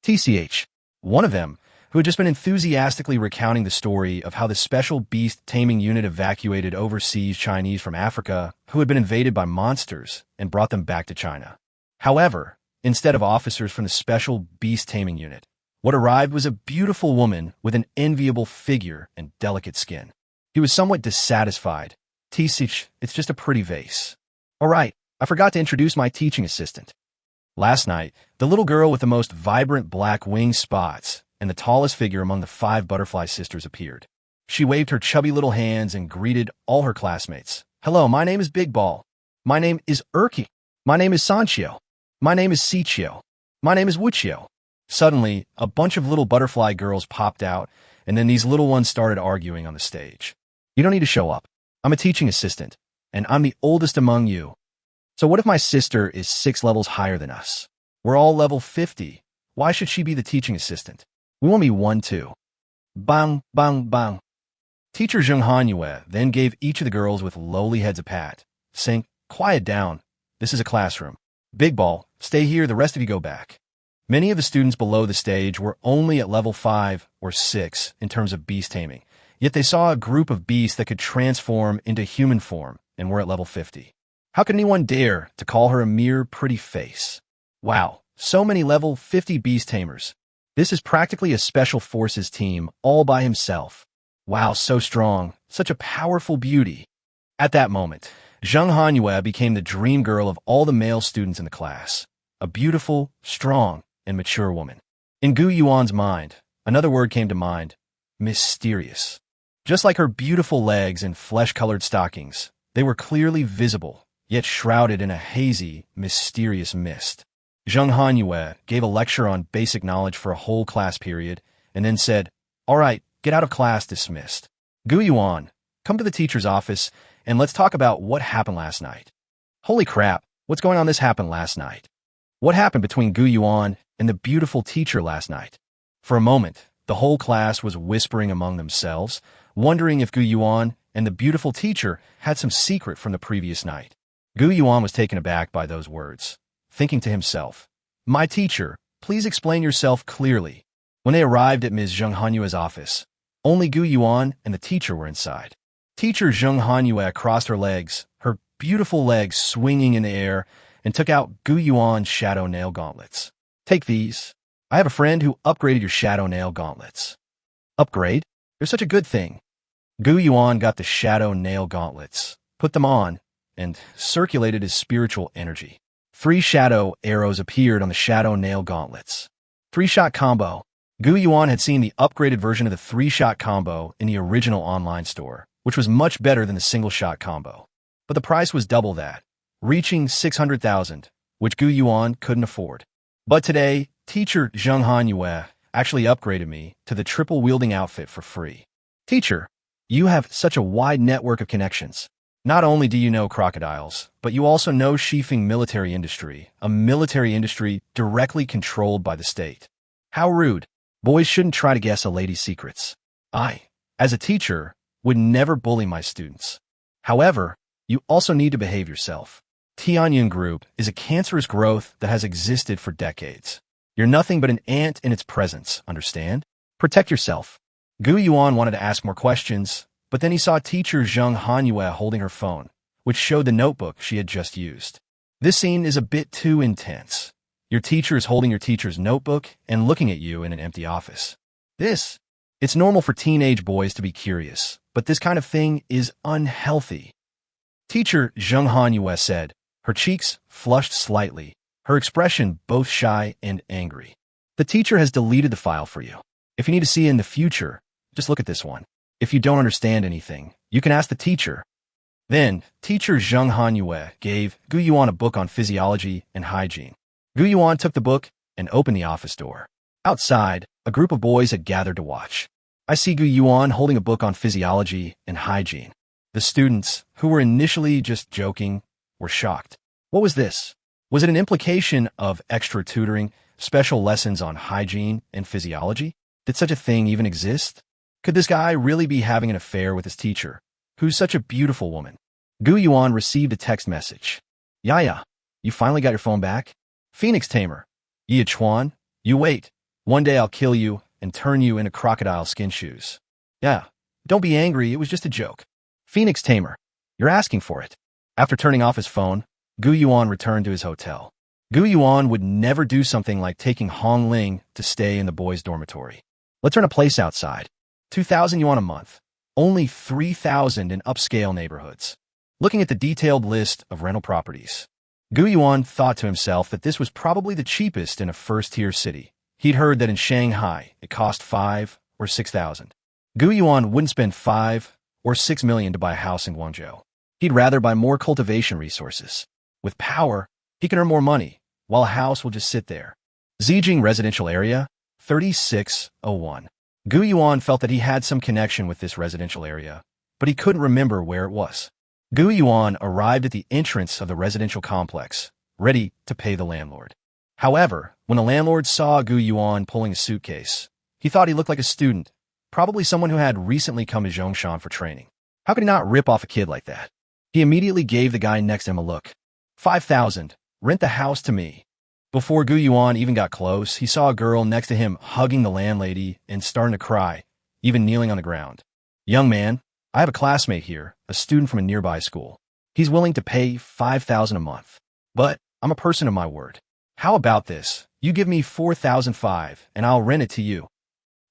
TCH. One of them, who had just been enthusiastically recounting the story of how the Special Beast Taming Unit evacuated overseas Chinese from Africa who had been invaded by monsters and brought them back to China. However, instead of officers from the Special Beast Taming Unit, what arrived was a beautiful woman with an enviable figure and delicate skin. He was somewhat dissatisfied, Teach, it's just a pretty vase. All right, I forgot to introduce my teaching assistant. Last night, the little girl with the most vibrant black wing spots and the tallest figure among the 5 butterfly sisters appeared. She waved her chubby little hands and greeted all her classmates. Hello, my name is Big Ball. My name is Urki. My name is Sanchio. My name is Sichio. My name is Wuchio. Suddenly, a bunch of little butterfly girls popped out, and then these little ones started arguing on the stage. You don't need to show up. I'm a teaching assistant, and I'm the oldest among you. So what if my sister is 6 levels higher than us? We're all level 50. Why should she be the teaching assistant? We won't be 1, 2. Bang, bang, bang. Teacher Zheng Hanyue then gave each of the girls with lowly heads a pat, saying, quiet down. This is a classroom. Big Ball, stay here, the rest of you go back. Many of the students below the stage were only at level 5 or 6 in terms of beast taming, yet they saw a group of beasts that could transform into human form and were at level 50. How could anyone dare to call her a mere pretty face? Wow, so many level 50 beast tamers. This is practically a special forces team all by himself. Wow, so strong, such a powerful beauty. At that moment, Zheng Hanyue became the dream girl of all the male students in the class, a beautiful, strong, and mature woman. In Gu Yuan's mind, another word came to mind, mysterious. Just like her beautiful legs and flesh-colored stockings, they were clearly visible, yet shrouded in a hazy, mysterious mist. Zheng Hanyue gave a lecture on basic knowledge for a whole class period, and then said, all right, get out of class, dismissed. Gu Yuan, come to the teacher's office, and let's talk about what happened last night. Holy crap, what's going on? This happened last night. What happened between Gu Yuan and the beautiful teacher last night? For a moment, the whole class was whispering among themselves, wondering if Gu Yuan and the beautiful teacher had some secret from the previous night. Gu Yuan was taken aback by those words, thinking to himself, my teacher, please explain yourself clearly. When they arrived at Ms. Zheng Hanyue's office, only Gu Yuan and the teacher were inside. Teacher Zheng Hanyue crossed her legs, her beautiful legs swinging in the air, and took out Gu Yuan's shadow nail gauntlets. Take these. I have a friend who upgraded your shadow nail gauntlets. Upgrade? They're such a good thing. Gu Yuan got the shadow nail gauntlets, put them on, and circulated his spiritual energy. 3 shadow arrows appeared on the shadow nail gauntlets. 3-shot combo. Gu Yuan had seen the upgraded version of the 3-shot combo in the original online store, which was much better than the single-shot combo. But the price was double that, reaching 600,000, which Gu Yuan couldn't afford. But today, teacher Zheng Hanyue actually upgraded me to the triple-wielding outfit for free. Teacher, you have such a wide network of connections. Not only do you know crocodiles, but you also know Shifeng military industry, a military industry directly controlled by the state. How rude. Boys shouldn't try to guess a lady's secrets. I, as a teacher, would never bully my students. However, you also need to behave yourself. Tianyun Group is a cancerous growth that has existed for decades. You're nothing but an ant in its presence, understand? Protect yourself. Gu Yuan wanted to ask more questions, but then he saw teacher Zheng Hanyue holding her phone, which showed the notebook she had just used. This scene is a bit too intense. Your teacher is holding your teacher's notebook and looking at you in an empty office. It's normal for teenage boys to be curious, but this kind of thing is unhealthy. Teacher Zheng Hanyue said, her cheeks flushed slightly, her expression both shy and angry. The teacher has deleted the file for you. If you need to see it in the future, just look at this one. If you don't understand anything, you can ask the teacher. Then, teacher Zheng Hanyue gave Gu Yuan a book on physiology and hygiene. Gu Yuan took the book and opened the office door. Outside, a group of boys had gathered to watch. I see Gu Yuan holding a book on physiology and hygiene. The students, who were initially just joking, were shocked. What was this? Was it an implication of extra tutoring, special lessons on hygiene and physiology? Did such a thing even exist? Could this guy really be having an affair with his teacher, who's such a beautiful woman? Gu Yuan received a text message. Yaya, you finally got your phone back? Phoenix Tamer. Yi Chuan, you wait. One day I'll kill you and turn you into crocodile skin shoes. Yeah, don't be angry, it was just a joke. Phoenix Tamer, you're asking for it. After turning off his phone, Gu Yuan returned to his hotel. Gu Yuan would never do something like taking Hong Ling to stay in the boys' dormitory. Let's rent a place outside. 2,000 yuan a month. only 3,000 in upscale neighborhoods. Looking at the detailed list of rental properties, Gu Yuan thought to himself that this was probably the cheapest in a first-tier city. He'd heard that in Shanghai, it cost 5 or 6,000. Gu Yuan wouldn't spend 5 or 6 million to buy a house in Guangzhou. He'd rather buy more cultivation resources. With power, he can earn more money, while a house will just sit there. Zijing Residential Area, 3601. Gu Yuan felt that he had some connection with this residential area, but he couldn't remember where it was. Gu Yuan arrived at the entrance of the residential complex, ready to pay the landlord. However, when the landlord saw Gu Yuan pulling a suitcase, he thought he looked like a student, probably someone who had recently come to Zhongshan for training. How could he not rip off a kid like that? He immediately gave the guy next to him a look. 5,000. Rent the house to me. Before Gu Yuan even got close, he saw a girl next to him hugging the landlady and starting to cry, even kneeling on the ground. Young man, I have a classmate here, a student from a nearby school. He's willing to pay 5,000 a month. But I'm a person of my word. How about this? You give me 4,005 and I'll rent it to you.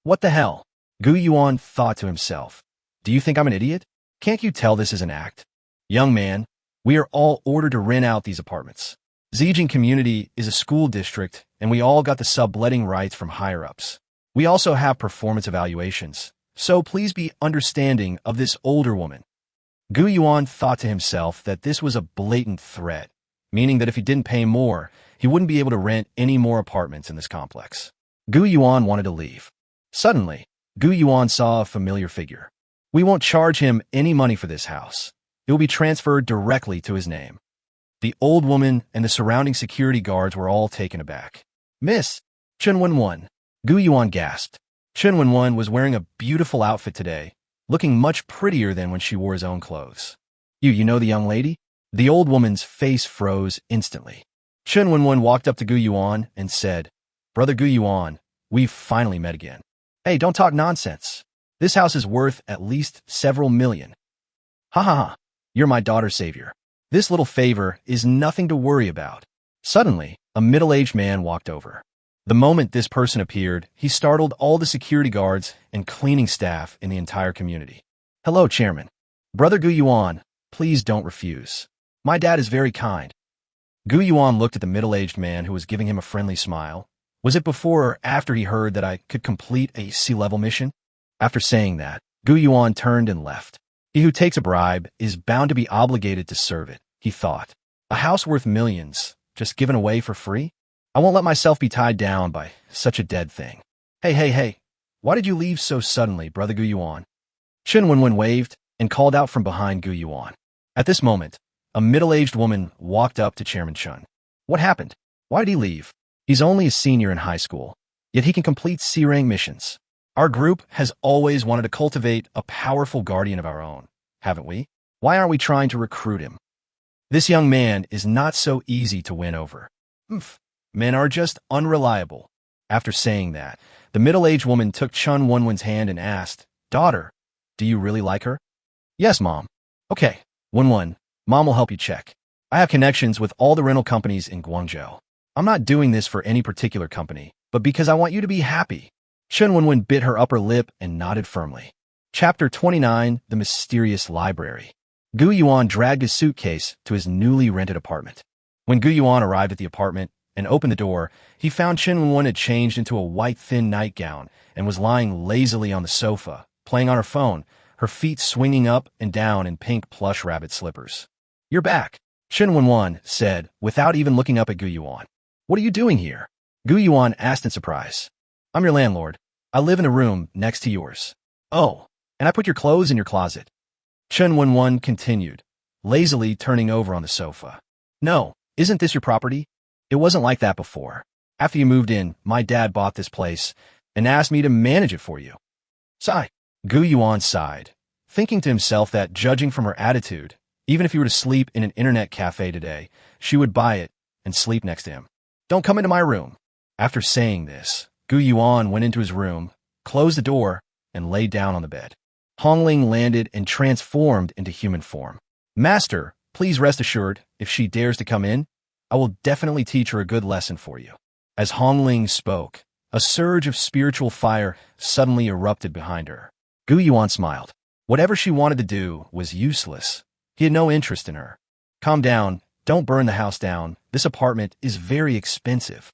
What the hell? Gu Yuan thought to himself. Do you think I'm an idiot? Can't you tell this is an act? Young man, we are all ordered to rent out these apartments. Zijing Community is a school district, and we all got the subletting rights from higher-ups. We also have performance evaluations, so please be understanding of this older woman. Gu Yuan thought to himself that this was a blatant threat, meaning that if he didn't pay more, he wouldn't be able to rent any more apartments in this complex. Gu Yuan wanted to leave. Suddenly, Gu Yuan saw a familiar figure. We won't charge him any money for this house. It will be transferred directly to his name. The old woman and the surrounding security guards were all taken aback. Miss Chen Wenwen, Gu Yuan gasped. Chen Wenwen was wearing a beautiful outfit today, looking much prettier than when she wore his own clothes. You know the young lady? The old woman's face froze instantly. Chen Wenwen walked up to Gu Yuan and said, Brother Gu Yuan, we've finally met again. Hey, don't talk nonsense. This house is worth at least several million. Ha ha ha, you're my daughter's savior. This little favor is nothing to worry about. Suddenly, a middle-aged man walked over. The moment this person appeared, he startled all the security guards and cleaning staff in the entire community. Hello, Chairman. Brother Gu Yuan, please don't refuse. My dad is very kind. Gu Yuan looked at the middle-aged man who was giving him a friendly smile. Was it before or after he heard that I could complete a sea-level mission? After saying that, Gu Yuan turned and left. He who takes a bribe is bound to be obligated to serve it, he thought. A house worth millions, just given away for free? I won't let myself be tied down by such a dead thing. Hey, why did you leave so suddenly, Brother Gu Yuan? Chen Wenwen waved and called out from behind Gu Yuan. At this moment, a middle-aged woman walked up to Chairman Chen. What happened? Why did he leave? He's only a senior in high school, yet he can complete C-rank missions. Our group has always wanted to cultivate a powerful guardian of our own, haven't we? Why aren't we trying to recruit him? This young man is not so easy to win over. Men are just unreliable. After saying that, the middle-aged woman took Chen Wenwen's hand and asked, Daughter, do you really like her? Yes, Mom. Okay, Wenwen, Mom will help you check. I have connections with all the rental companies in Guangzhou. I'm not doing this for any particular company, but because I want you to be happy. Chen Wenwen bit her upper lip and nodded firmly. Chapter 29, The Mysterious Library. Gu Yuan dragged his suitcase to his newly rented apartment. When Gu Yuan arrived at the apartment and opened the door, he found Chen Wenwen had changed into a white thin nightgown and was lying lazily on the sofa, playing on her phone, her feet swinging up and down in pink plush rabbit slippers. You're back, Chen Wenwen said, without even looking up at Gu Yuan. What are you doing here? Gu Yuan asked in surprise. I'm your landlord. I live in a room next to yours. Oh, and I put your clothes in your closet. Chen Wenwen continued, lazily turning over on the sofa. No, isn't this your property? It wasn't like that before. After you moved in, my dad bought this place and asked me to manage it for you. Sigh. Gu Yuan sighed, thinking to himself that, judging from her attitude, even if he were to sleep in an internet cafe today, she would buy it and sleep next to him. Don't come into my room. After saying this, Gu Yuan went into his room, closed the door, and lay down on the bed. Hongling landed and transformed into human form. Master, please rest assured, if she dares to come in, I will definitely teach her a good lesson for you. As Hongling spoke, a surge of spiritual fire suddenly erupted behind her. Gu Yuan smiled. Whatever she wanted to do was useless. He had no interest in her. Calm down. Don't burn the house down. This apartment is very expensive,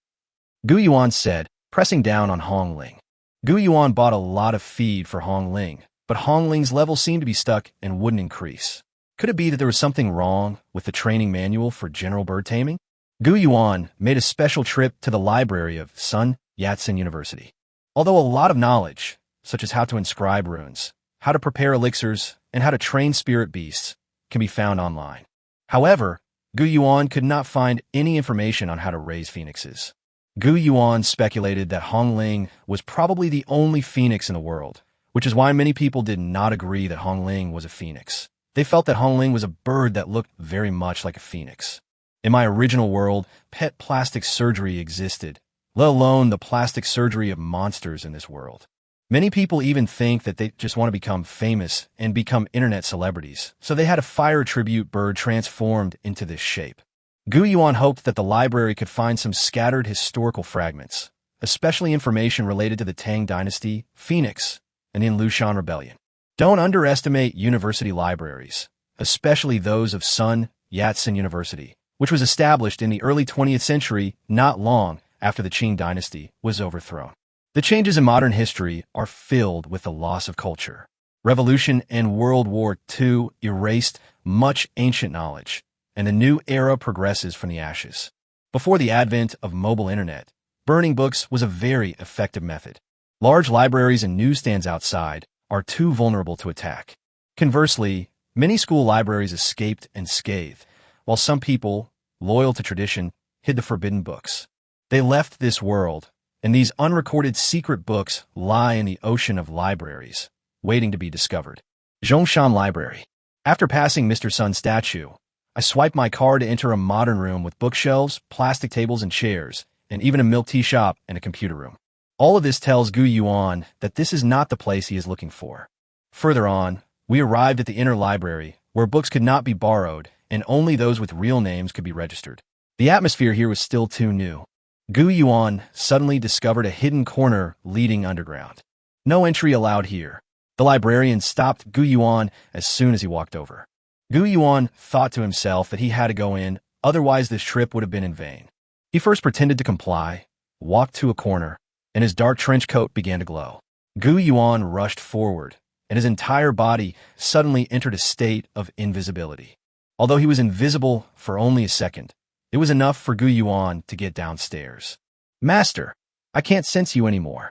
Gu Yuan said, pressing down on Hong Ling. Gu Yuan bought a lot of feed for Hong Ling, but Hong Ling's level seemed to be stuck and wouldn't increase. Could it be that there was something wrong with the training manual for general bird taming? Gu Yuan made a special trip to the library of Sun Yat-sen University. Although a lot of knowledge, such as how to inscribe runes, how to prepare elixirs, and how to train spirit beasts, can be found online. However, Gu Yuan could not find any information on how to raise phoenixes. Gu Yuan speculated that Hong Ling was probably the only phoenix in the world, which is why many people did not agree that Hong Ling was a phoenix. They felt that Hong Ling was a bird that looked very much like a phoenix. In my original world, pet plastic surgery existed, let alone the plastic surgery of monsters in this world. Many people even think that they just want to become famous and become internet celebrities, so they had a fire tribute bird transformed into this shape. Gu Yuan hoped that the library could find some scattered historical fragments, especially information related to the Tang Dynasty, Phoenix, and in Lushan Rebellion. Don't underestimate university libraries, especially those of Sun Yat-sen University, which was established in the early 20th century, not long after the Qing Dynasty was overthrown. The changes in modern history are filled with the loss of culture. Revolution and World War II erased much ancient knowledge, and a new era progresses from the ashes. Before the advent of mobile internet, burning books was a very effective method. Large libraries and newsstands outside are too vulnerable to attack. Conversely, many school libraries escaped unscathed, while some people, loyal to tradition, hid the forbidden books. They left this world, and these unrecorded secret books lie in the ocean of libraries, waiting to be discovered. Zhongshan Library. After passing Mr. Sun's statue, I swiped my card to enter a modern room with bookshelves, plastic tables and chairs, and even a milk tea shop and a computer room. All of this tells Gu Yuan that this is not the place he is looking for. Further on, we arrived at the inner library, where books could not be borrowed, and only those with real names could be registered. The atmosphere here was still too new. Gu Yuan suddenly discovered a hidden corner leading underground. No entry allowed here. The librarian stopped Gu Yuan as soon as he walked over. Gu Yuan thought to himself that he had to go in, otherwise this trip would have been in vain. He first pretended to comply, walked to a corner, and his dark trench coat began to glow. Gu Yuan rushed forward, and his entire body suddenly entered a state of invisibility. Although he was invisible for only a second, it was enough for Gu Yuan to get downstairs. "Master, I can't sense you anymore."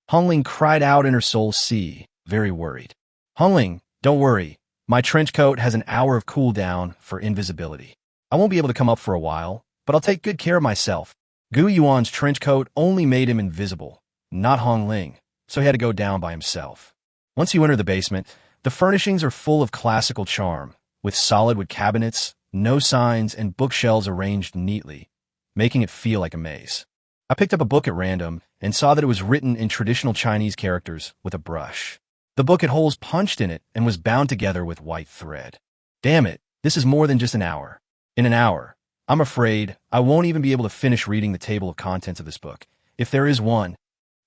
Hong Ling cried out in her soul sea, very worried. "Hong Ling, don't worry. My trench coat has an hour of cooldown for invisibility. I won't be able to come up for a while, but I'll take good care of myself." Gu Yuan's trench coat only made him invisible, not Hong Ling, so he had to go down by himself. Once you enter the basement, the furnishings are full of classical charm, with solid wood cabinets, no signs, and bookshelves arranged neatly, making it feel like a maze. I picked up a book at random and saw that it was written in traditional Chinese characters with a brush. The book had holes punched in it and was bound together with white thread. Damn it, this is more than just an hour. In an hour, I'm afraid I won't even be able to finish reading the table of contents of this book, if there is one.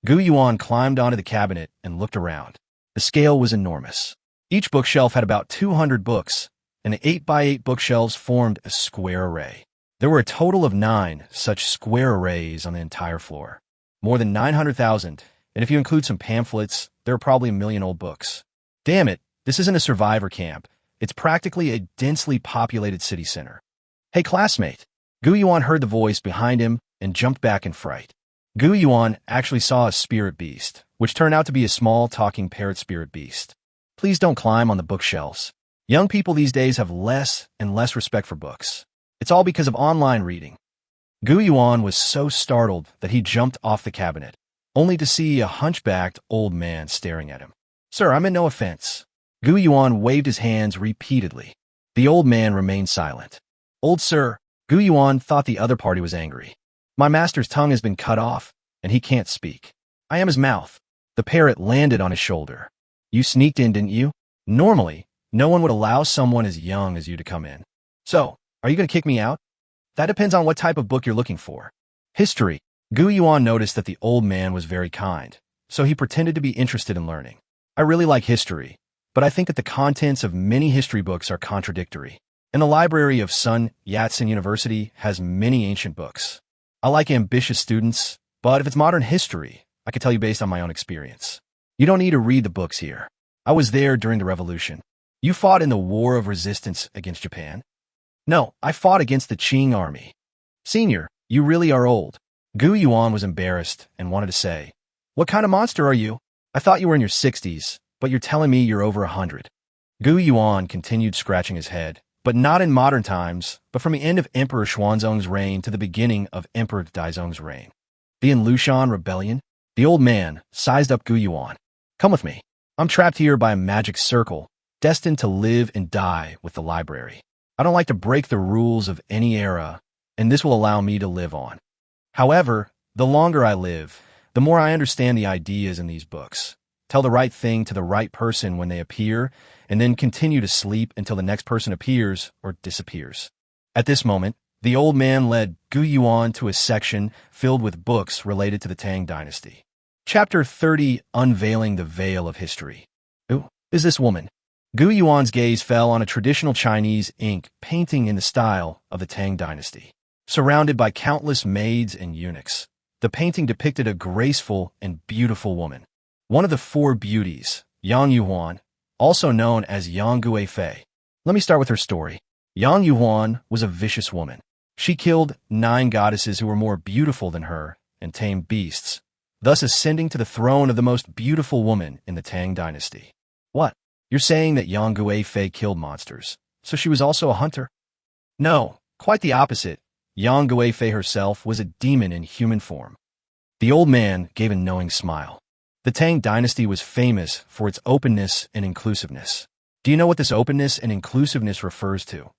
Gu Yuan climbed onto the cabinet and looked around. The scale was enormous. Each bookshelf had about 200 books, and the 8x8 bookshelves formed a square array. There were a total of 9 such square arrays on the entire floor. More than 900,000, and if you include some pamphlets, there are probably 1 million old books. Damn it, this isn't a survivor camp. It's practically a densely populated city center. "Hey, classmate." Gu Yuan heard the voice behind him and jumped back in fright. Gu Yuan actually saw a spirit beast, which turned out to be a small talking parrot spirit beast. "Please don't climb on the bookshelves. Young people these days have less and less respect for books. It's all because of online reading." Gu Yuan was so startled that he jumped off the cabinet, only to see a hunchbacked old man staring at him. "Sir, I meant no offense." Gu Yuan waved his hands repeatedly. The old man remained silent. "Old sir," Gu Yuan thought the other party was angry. "My master's tongue has been cut off, and he can't speak. I am his mouth." The parrot landed on his shoulder. "You sneaked in, didn't you? Normally, no one would allow someone as young as you to come in. So, are you going to kick me out?" "That depends on what type of book you're looking for." "History." Gu Yuan noticed that the old man was very kind, so he pretended to be interested in learning. "I really like history. but I think that the contents of many history books are contradictory. And the library of Sun Yat-sen University has many ancient books. I like ambitious students, but if it's modern history, I can tell you based on my own experience. You don't need to read the books here. I was there during the revolution. You fought in the War of Resistance against Japan? No, I fought against the Qing army. Senior, you really are old. Gu Yuan was embarrassed and wanted to say, "What kind of monster are you? I thought you were in your 60s, but you're telling me you're over 100. Gu Yuan continued scratching his head, but not in modern times, but from the end of Emperor Xuanzong's reign to the beginning of Emperor Daizong's reign. The Inlushan Rebellion? The old man sized up Gu Yuan. Come with me. I'm trapped here by a magic circle, destined to live and die with the library. I don't like to break the rules of any era, and this will allow me to live on. However, the longer I live, the more I understand the ideas in these books. Tell the right thing to the right person when they appear, and then continue to sleep until the next person appears or disappears." At this moment, the old man led Gu Yuan to a section filled with books related to the Tang Dynasty. Chapter 30, Unveiling the Veil of History. Who is this woman? Gu Yuan's gaze fell on a traditional Chinese ink painting in the style of the Tang Dynasty. Surrounded by countless maids and eunuchs, the painting depicted a graceful and beautiful woman. One of the four beauties, Yang Yuan, also known as Yang Guifei. Let me start with her story. Yang Yuan was a vicious woman. She killed 9 goddesses who were more beautiful than her and tamed beasts, thus ascending to the throne of the most beautiful woman in the Tang Dynasty. What? You're saying that Yang Guifei killed monsters, so she was also a hunter? No, quite the opposite. Yang Guifei herself was a demon in human form. The old man gave a knowing smile. The Tang Dynasty was famous for its openness and inclusiveness. Do you know what this openness and inclusiveness refers to?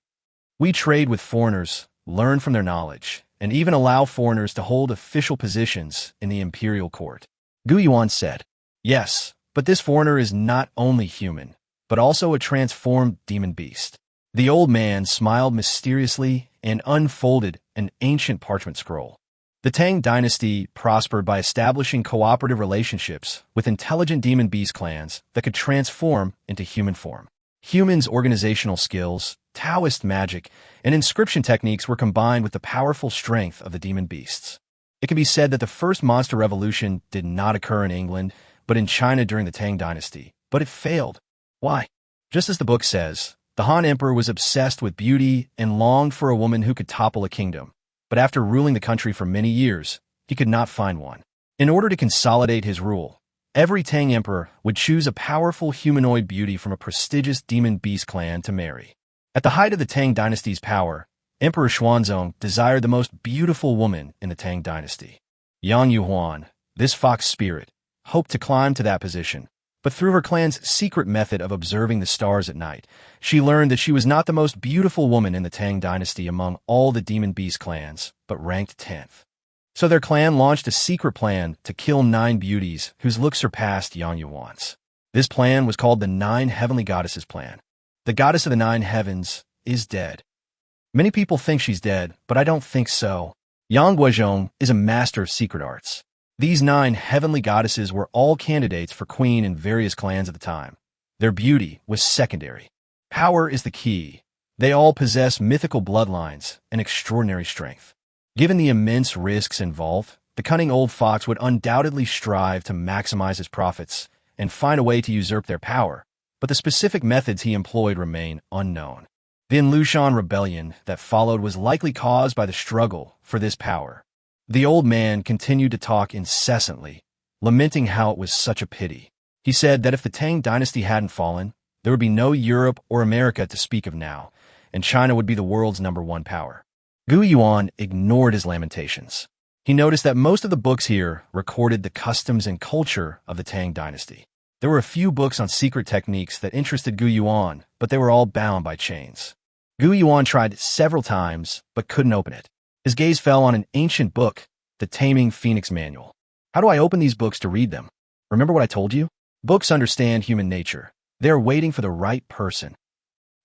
We trade with foreigners, learn from their knowledge, and even allow foreigners to hold official positions in the imperial court. Gu Yuan said, "Yes, but this foreigner is not only human, but also a transformed demon beast." The old man smiled mysteriously and unfolded an ancient parchment scroll. The Tang Dynasty prospered by establishing cooperative relationships with intelligent demon beast clans that could transform into human form. Humans' organizational skills, Taoist magic, and inscription techniques were combined with the powerful strength of the demon beasts. It can be said that the first monster revolution did not occur in England, but in China during the Tang Dynasty, but it failed. Why? Just as the book says, the Han Emperor was obsessed with beauty and longed for a woman who could topple a kingdom. But after ruling the country for many years, he could not find one. In order to consolidate his rule, every Tang emperor would choose a powerful humanoid beauty from a prestigious demon beast clan to marry. At the height of the Tang Dynasty's power, Emperor Xuanzong desired the most beautiful woman in the Tang Dynasty. Yang Yuan, this fox spirit, hoped to climb to that position, but through her clan's secret method of observing the stars at night, she learned that she was not the most beautiful woman in the Tang Dynasty among all the demon beast clans, but ranked 10th. So their clan launched a secret plan to kill 9 beauties whose looks surpassed Yang Yuan's. This plan was called the 9 Heavenly Goddesses Plan. The goddess of the 9 heavens is dead. Many people think she's dead, but I don't think so. Yang Guizhong is a master of secret arts. These 9 heavenly goddesses were all candidates for queen in various clans at the time. Their beauty was secondary. Power is the key. They all possess mythical bloodlines and extraordinary strength. Given the immense risks involved, the cunning old fox would undoubtedly strive to maximize his profits and find a way to usurp their power, but the specific methods he employed remain unknown. The Inlushan rebellion that followed was likely caused by the struggle for this power. The old man continued to talk incessantly, lamenting how it was such a pity. He said that if the Tang Dynasty hadn't fallen, there would be no Europe or America to speak of now, and China would be the world's #1 power. Gu Yuan ignored his lamentations. He noticed that most of the books here recorded the customs and culture of the Tang Dynasty. There were a few books on secret techniques that interested Gu Yuan, but they were all bound by chains. Gu Yuan tried several times, but couldn't open it. His gaze fell on an ancient book, the Taming Phoenix Manual. How do I open these books to read them? Remember what I told you? Books understand human nature. They are waiting for the right person.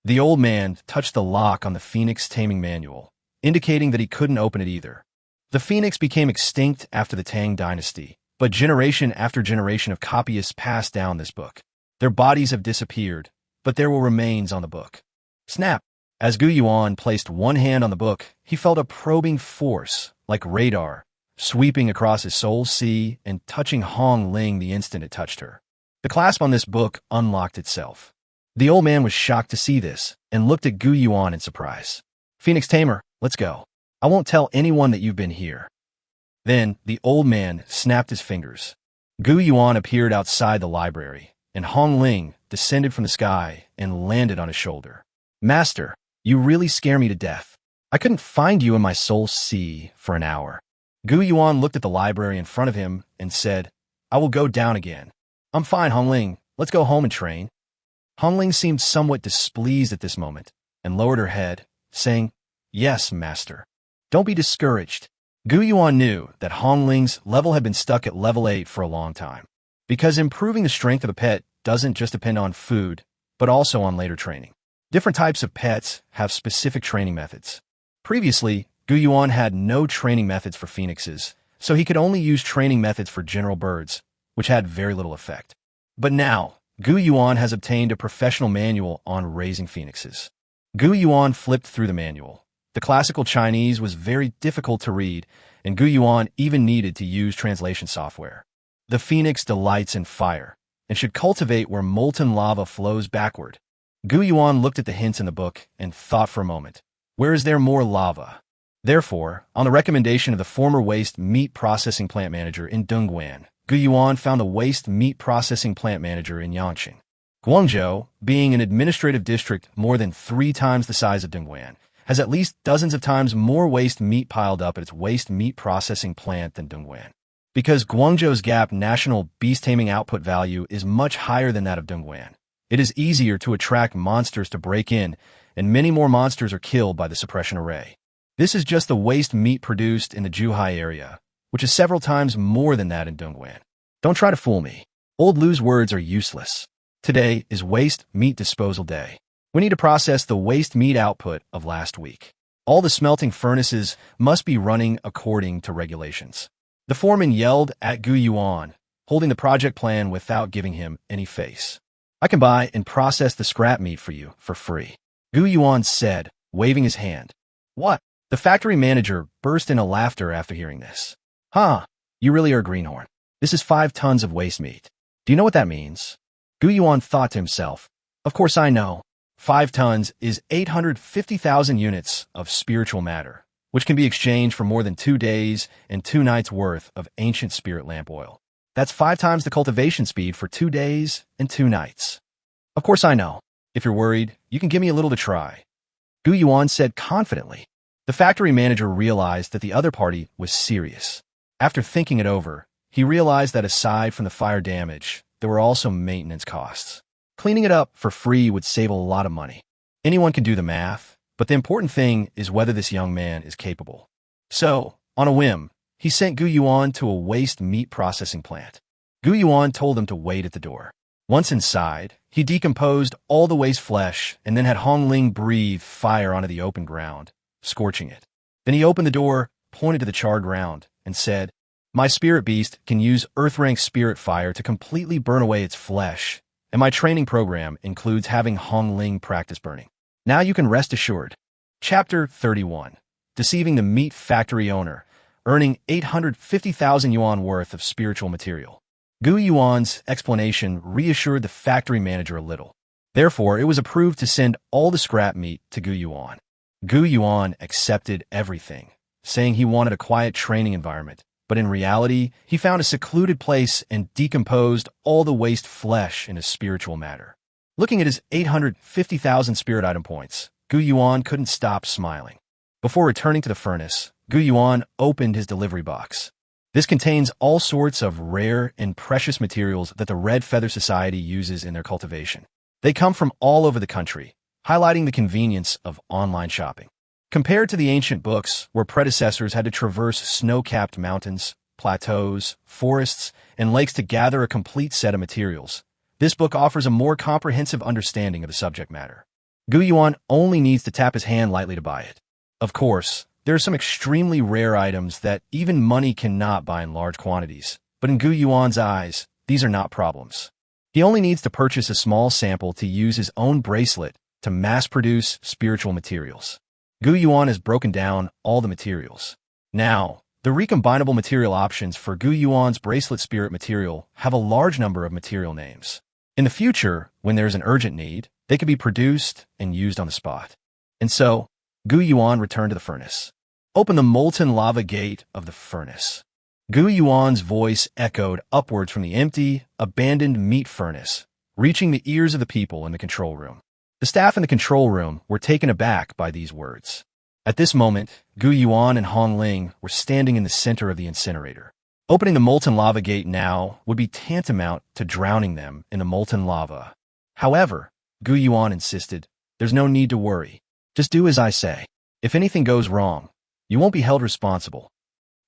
The old man touched the lock on the Phoenix Taming Manual, indicating that he couldn't open it either. The phoenix became extinct after the Tang Dynasty, but generation after generation of copyists passed down this book. Their bodies have disappeared, but there were remains on the book. Snap! As Gu Yuan placed one hand on the book, he felt a probing force, like radar, sweeping across his soul sea and touching Hong Ling the instant it touched her. The clasp on this book unlocked itself. The old man was shocked to see this and looked at Gu Yuan in surprise. Phoenix Tamer, let's go. I won't tell anyone that you've been here. Then the old man snapped his fingers. Gu Yuan appeared outside the library, and Hong Ling descended from the sky and landed on his shoulder. Master, you really scare me to death. I couldn't find you in my soul sea for an hour. Gu Yuan looked at the library in front of him and said, I will go down again. I'm fine, Hong Ling. Let's go home and train. Hong Ling seemed somewhat displeased at this moment and lowered her head, saying, Yes, master. Don't be discouraged. Gu Yuan knew that Hong Ling's level had been stuck at level 8 for a long time, because improving the strength of a pet doesn't just depend on food, but also on later training. Different types of pets have specific training methods. Previously, Gu Yuan had no training methods for phoenixes, so he could only use training methods for general birds, which had very little effect. But now, Gu Yuan has obtained a professional manual on raising phoenixes. Gu Yuan flipped through the manual. The classical Chinese was very difficult to read, and Gu Yuan even needed to use translation software. The phoenix delights in fire, and should cultivate where molten lava flows backward. Gu Yuan looked at the hints in the book and thought for a moment, where is there more lava? Therefore, on the recommendation of the former waste meat processing plant manager in Dongguan, Gu Yuan found the waste meat processing plant manager in Yanqing. Guangzhou, being an administrative district more than 3 times the size of Dongguan, has at least dozens of times more waste meat piled up at its waste meat processing plant than Dongguan. Because Guangzhou's gap national beast-taming output value is much higher than that of Dongguan, it is easier to attract monsters to break in, and many more monsters are killed by the suppression array. This is just the waste meat produced in the Zhuhai area, which is several times more than that in Dongguan. Don't try to fool me. Old Lu's words are useless. Today is waste meat disposal day. We need to process the waste meat output of last week. All the smelting furnaces must be running according to regulations. The foreman yelled at Gu Yuan, holding the project plan without giving him any face. I can buy and process the scrap meat for you for free. Gu Yuan said, waving his hand. What? The factory manager burst into laughter after hearing this. Huh, you really are a greenhorn. This is 5 tons of waste meat. Do you know what that means? Gu Yuan thought to himself, of course I know. 5 tons is 850,000 units of spiritual matter, which can be exchanged for more than 2 days and 2 nights worth of ancient spirit lamp oil. That's 5 times the cultivation speed for 2 days and 2 nights. Of course I know. If you're worried, you can give me a little to try. Gu Yuan said confidently. The factory manager realized that the other party was serious. After thinking it over, he realized that aside from the fire damage, there were also maintenance costs. Cleaning it up for free would save a lot of money. Anyone can do the math, but the important thing is whether this young man is capable. So, on a whim, he sent Gu Yuan to a waste meat processing plant. Gu Yuan told him to wait at the door. Once inside, he decomposed all the waste flesh and then had Hong Ling breathe fire onto the open ground, scorching it. Then he opened the door, pointed to the charred ground, and said, My spirit beast can use Earth-rank spirit fire to completely burn away its flesh, and my training program includes having Hong Ling practice burning. Now you can rest assured. Chapter 31. Deceiving the meat factory owner, earning 850,000 yuan worth of spiritual material. Gu Yuan's explanation reassured the factory manager a little. Therefore, it was approved to send all the scrap meat to Gu Yuan. Gu Yuan accepted everything, saying he wanted a quiet training environment. But in reality, he found a secluded place and decomposed all the waste flesh into spiritual matter. Looking at his 850,000 spirit item points, Gu Yuan couldn't stop smiling. Before returning to the furnace, Gu Yuan opened his delivery box. This contains all sorts of rare and precious materials that the Red Feather Society uses in their cultivation. They come from all over the country, highlighting the convenience of online shopping. Compared to the ancient books, where predecessors had to traverse snow-capped mountains, plateaus, forests, and lakes to gather a complete set of materials, this book offers a more comprehensive understanding of the subject matter. Gu Yuan only needs to tap his hand lightly to buy it. Of course, there are some extremely rare items that even money cannot buy in large quantities, but in Gu Yuan's eyes, these are not problems. He only needs to purchase a small sample to use his own bracelet to mass-produce spiritual materials. Gu Yuan has broken down all the materials. Now, the recombinable material options for Gu Yuan's bracelet spirit material have a large number of material names. In the future, when there is an urgent need, they could be produced and used on the spot. And so, Gu Yuan returned to the furnace. Open the molten lava gate of the furnace. Gu Yuan's voice echoed upwards from the empty, abandoned meat furnace, reaching the ears of the people in the control room. The staff in the control room were taken aback by these words. At this moment, Gu Yuan and Hong Ling were standing in the center of the incinerator. Opening the molten lava gate now would be tantamount to drowning them in the molten lava. However, Gu Yuan insisted, "There's no need to worry. Just do as I say. If anything goes wrong, you won't be held responsible."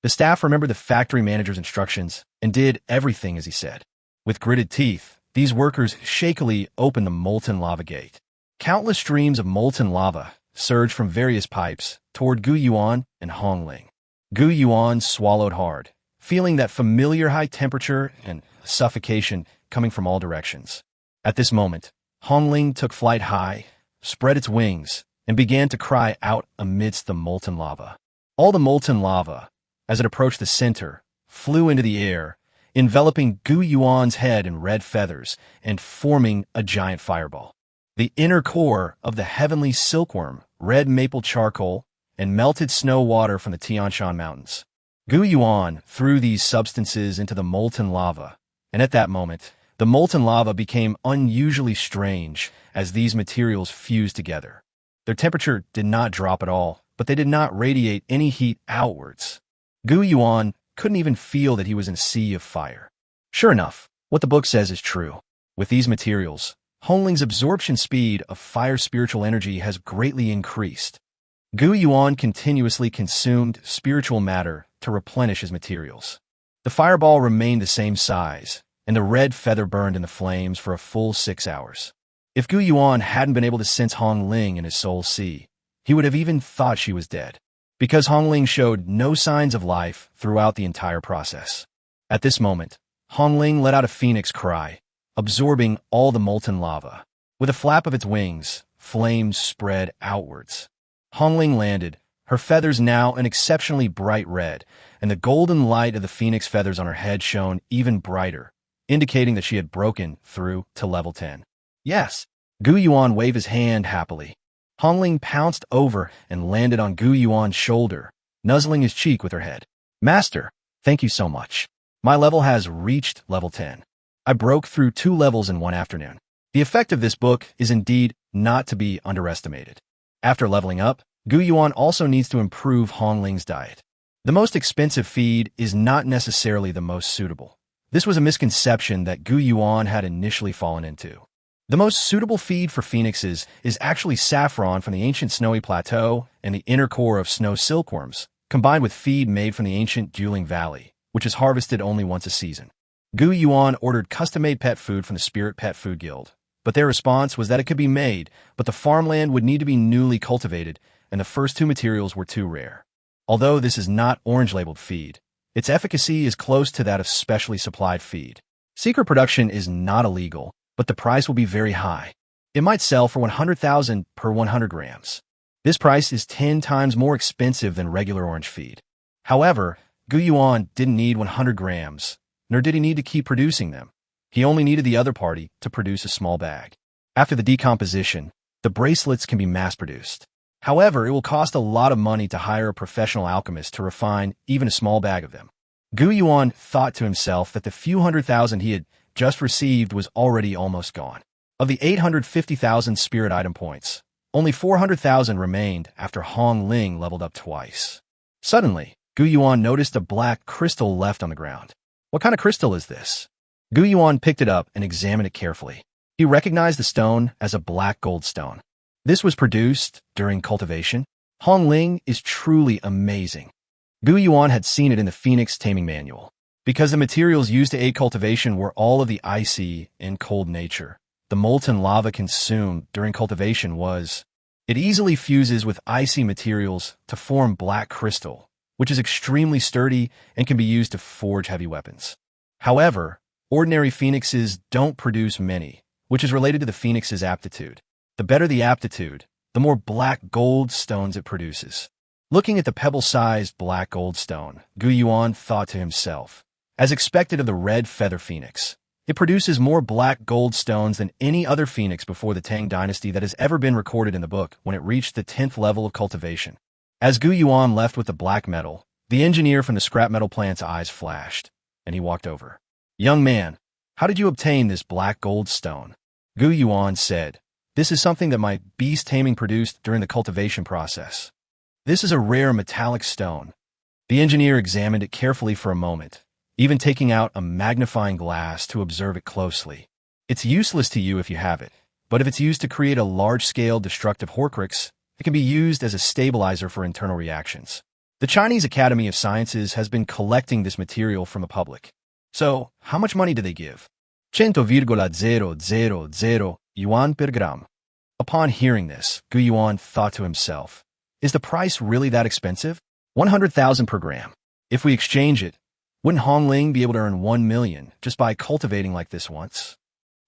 The staff remembered the factory manager's instructions and did everything as he said. With gritted teeth, these workers shakily opened the molten lava gate. Countless streams of molten lava surged from various pipes toward Gu Yuan and Hong Ling. Gu Yuan swallowed hard, feeling that familiar high temperature and suffocation coming from all directions. At this moment, Hong Ling took flight high, spread its wings, and began to cry out amidst the molten lava. All the molten lava, as it approached the center, flew into the air, enveloping Gu Yuan's head in red feathers and forming a giant fireball. The inner core of the heavenly silkworm, red maple charcoal, and melted snow water from the Tian Shan Mountains. Gu Yuan threw these substances into the molten lava, and at that moment, the molten lava became unusually strange as these materials fused together. Their temperature did not drop at all, but they did not radiate any heat outwards. Gu Yuan couldn't even feel that he was in a sea of fire. Sure enough, what the book says is true. With these materials, Hong Ling's absorption speed of fire spiritual energy has greatly increased. Gu Yuan continuously consumed spiritual matter to replenish his materials. The fireball remained the same size, and the red feather burned in the flames for a full 6 hours. If Gu Yuan hadn't been able to sense Hong Ling in his soul sea, he would have even thought she was dead, because Hong Ling showed no signs of life throughout the entire process. At this moment, Hong Ling let out a phoenix cry, absorbing all the molten lava. With a flap of its wings, flames spread outwards. Hong Ling landed, her feathers now an exceptionally bright red, and the golden light of the phoenix feathers on her head shone even brighter, indicating that she had broken through to level 10. Yes, Gu Yuan waved his hand happily. Hong Ling pounced over and landed on Gu Yuan's shoulder, nuzzling his cheek with her head. "Master, thank you so much. My level has reached level 10. I broke through 2 levels in one afternoon." The effect of this book is indeed not to be underestimated. After leveling up, Gu Yuan also needs to improve Hong Ling's diet. The most expensive feed is not necessarily the most suitable. This was a misconception that Gu Yuan had initially fallen into. The most suitable feed for phoenixes is actually saffron from the ancient snowy plateau and the inner core of snow silkworms, combined with feed made from the ancient Juling Valley, which is harvested only once a season. Gu Yuan ordered custom-made pet food from the Spirit Pet Food Guild, but their response was that it could be made, but the farmland would need to be newly cultivated, and the first 2 materials were too rare. Although this is not orange-labeled feed, its efficacy is close to that of specially supplied feed. Secret production is not illegal, but the price will be very high. It might sell for 100,000 per 100 grams. This price is 10 times more expensive than regular orange feed. However, Gu Yuan didn't need 100 grams, nor did he need to keep producing them. He only needed the other party to produce a small bag. After the decomposition, the bracelets can be mass-produced. However, it will cost a lot of money to hire a professional alchemist to refine even a small bag of them. Gu Yuan thought to himself that the few 100,000 he had just received was already almost gone. Of the 850,000 spirit item points, only 400,000 remained after Hong Ling leveled up twice. Suddenly, Gu Yuan noticed a black crystal left on the ground. What kind of crystal is this? Gu Yuan picked it up and examined it carefully. He recognized the stone as a black gold stone. This was produced during cultivation. Hong Ling is truly amazing. Gu Yuan had seen it in the Phoenix Taming Manual. Because the materials used to aid cultivation were all of the icy and cold nature, the molten lava consumed during cultivation was. It easily fuses with icy materials to form black crystal, which is extremely sturdy and can be used to forge heavy weapons. However, Ordinary phoenixes don't produce many, which is related to the phoenix's aptitude. The better the aptitude, the more black gold stones it produces. Looking at the pebble-sized black gold stone, Gu Yuan thought to himself, as expected of the red feather phoenix, it produces more black gold stones than any other phoenix before the Tang dynasty that has ever been recorded in the book when it reached the 10th level of cultivation. As Gu Yuan left with the black metal, the engineer from the scrap metal plant's eyes flashed, and he walked over. "Young man, how did you obtain this black gold stone?" Gu Yuan said, "This is something that my beast taming produced during the cultivation process. This is a rare metallic stone." The engineer examined it carefully for a moment, even taking out a magnifying glass to observe it closely. "It's useless to you if you have it, but if it's used to create a large-scale destructive Horcrux, it can be used as a stabilizer for internal reactions. The Chinese Academy of Sciences has been collecting this material from the public. So, how much money do they give?" 100,000 yuan per gram. Upon hearing this, Gu Yuan thought to himself, is the price really that expensive? 100,000 per gram. If we exchange it, wouldn't Hongling be able to earn 1 million just by cultivating like this once?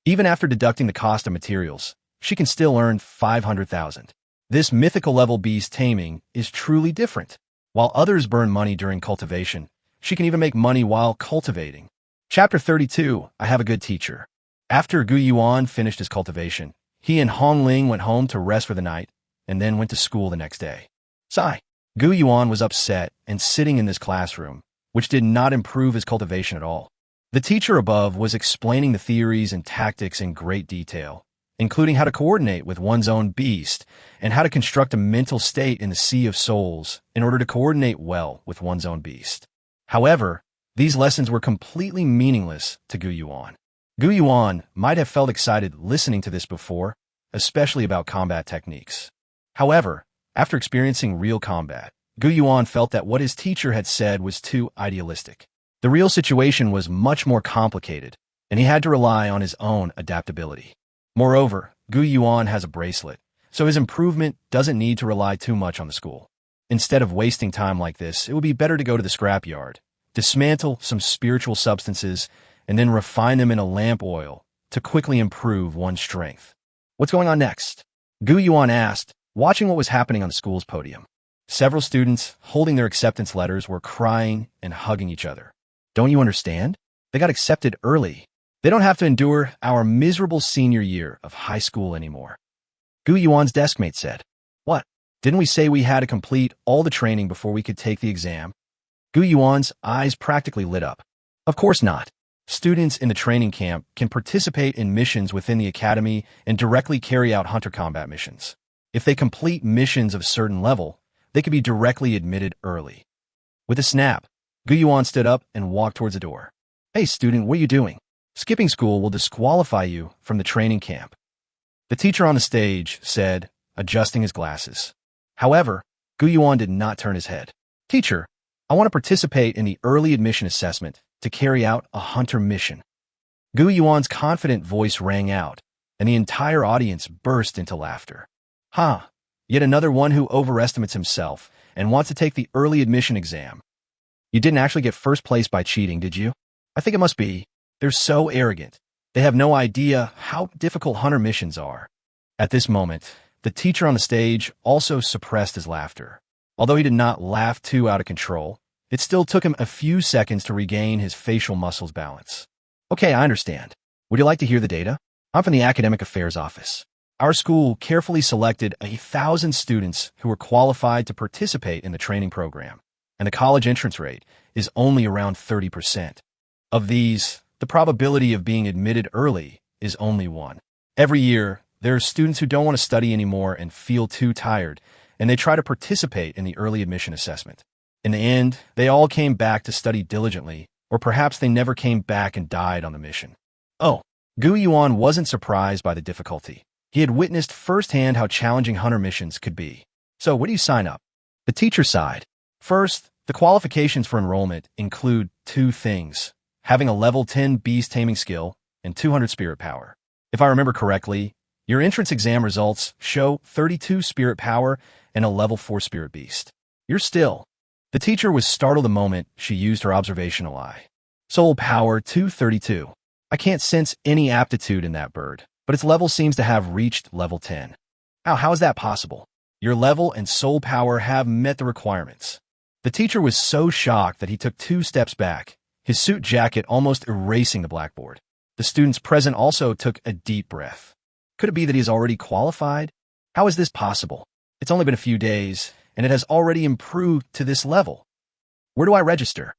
Even after deducting the cost of materials, she can still earn 500,000. This mythical level beast taming is truly different. While others burn money during cultivation, she can even make money while cultivating. Chapter 32, I Have a Good Teacher. After Gu Yuan finished his cultivation, he and Hongling went home to rest for the night, and then went to school the next day. Sigh. Gu Yuan was upset and sitting in this classroom, which did not improve his cultivation at all. The teacher above was explaining the theories and tactics in great detail, including how to coordinate with one's own beast and how to construct a mental state in the Sea of Souls in order to coordinate well with one's own beast. However, these lessons were completely meaningless to Gu Yuan. Gu Yuan might have felt excited listening to this before, especially about combat techniques. However, after experiencing real combat, Gu Yuan felt that what his teacher had said was too idealistic. The real situation was much more complicated, and he had to rely on his own adaptability. Moreover, Gu Yuan has a bracelet, so his improvement doesn't need to rely too much on the school. Instead of wasting time like this, it would be better to go to the scrapyard, dismantle some spiritual substances, and then refine them in a lamp oil to quickly improve one's strength. What's going on next? Gu Yuan asked, watching what was happening on the school's podium. Several students, holding their acceptance letters, were crying and hugging each other. Don't you understand? They got accepted early. They don't have to endure our miserable senior year of high school anymore. Gu Yuan's deskmate said, What? Didn't we say we had to complete all the training before we could take the exam? Gu Yuan's eyes practically lit up. Of course not. Students in the training camp can participate in missions within the academy and directly carry out hunter combat missions. If they complete missions of a certain level, they could be directly admitted early. With a snap, Gu Yuan stood up and walked towards the door. Hey student, what are you doing? Skipping school will disqualify you from the training camp. The teacher on the stage said, adjusting his glasses. However, Gu Yuan did not turn his head. Teacher, I want to participate in the early admission assessment to carry out a hunter mission. Gu Yuan's confident voice rang out, and the entire audience burst into laughter. Yet another one who overestimates himself and wants to take the early admission exam. You didn't actually get first place by cheating, did you? I think it must be. They're so arrogant. They have no idea how difficult hunter missions are. At this moment, the teacher on the stage also suppressed his laughter. Although he did not laugh too out of control, it still took him a few seconds to regain his facial muscles balance. Okay, I understand. Would you like to hear the data? I'm from the Academic Affairs Office. Our school carefully selected 1,000 students who were qualified to participate in the training program, and the college entrance rate is only around 30%. Of these, the probability of being admitted early is only 1. Every year, there are students who don't want to study anymore and feel too tired, and they try to participate in the early admission assessment. In the end, they all came back to study diligently, or perhaps they never came back and died on the mission. Oh, Gu Yuan wasn't surprised by the difficulty. He had witnessed firsthand how challenging hunter missions could be. So, what do you sign up? The teacher sighed. First, the qualifications for enrollment include 2 things: having a level 10 beast taming skill and 200 spirit power. If I remember correctly, your entrance exam results show 32 spirit power and a level 4 spirit beast. You're still. The teacher was startled the moment she used her observational eye. Soul power 232. I can't sense any aptitude in that bird, but its level seems to have reached level 10. How is that possible? Your level and soul power have met the requirements. The teacher was so shocked that he took 2 steps back, his suit jacket almost erasing the blackboard. The students present also took a deep breath. Could it be that he is already qualified? How is this possible? It's only been a few days, and it has already improved to this level. Where do I register?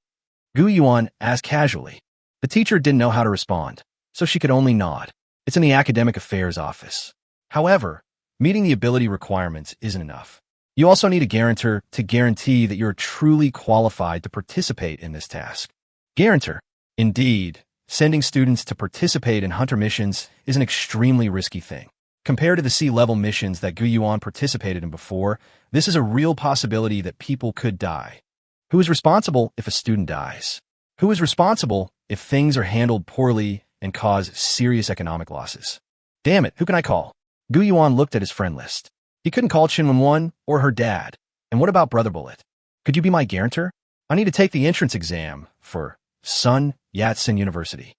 Gu Yuan asked casually. The teacher didn't know how to respond, so she could only nod. It's in the academic affairs office. However, meeting the ability requirements isn't enough. You also need a guarantor to guarantee that you're truly qualified to participate in this task. Guarantor. Indeed, sending students to participate in hunter missions is an extremely risky thing. Compared to the sea-level missions that Gu Yuan participated in before, this is a real possibility that people could die. Who is responsible if a student dies? Who is responsible if things are handled poorly and cause serious economic losses? Damn it, who can I call? Gu Yuan looked at his friend list. He couldn't call Qin or her dad. And what about Brother Bullet? Could you be my guarantor? I need to take the entrance exam for Sun Yat-sen University.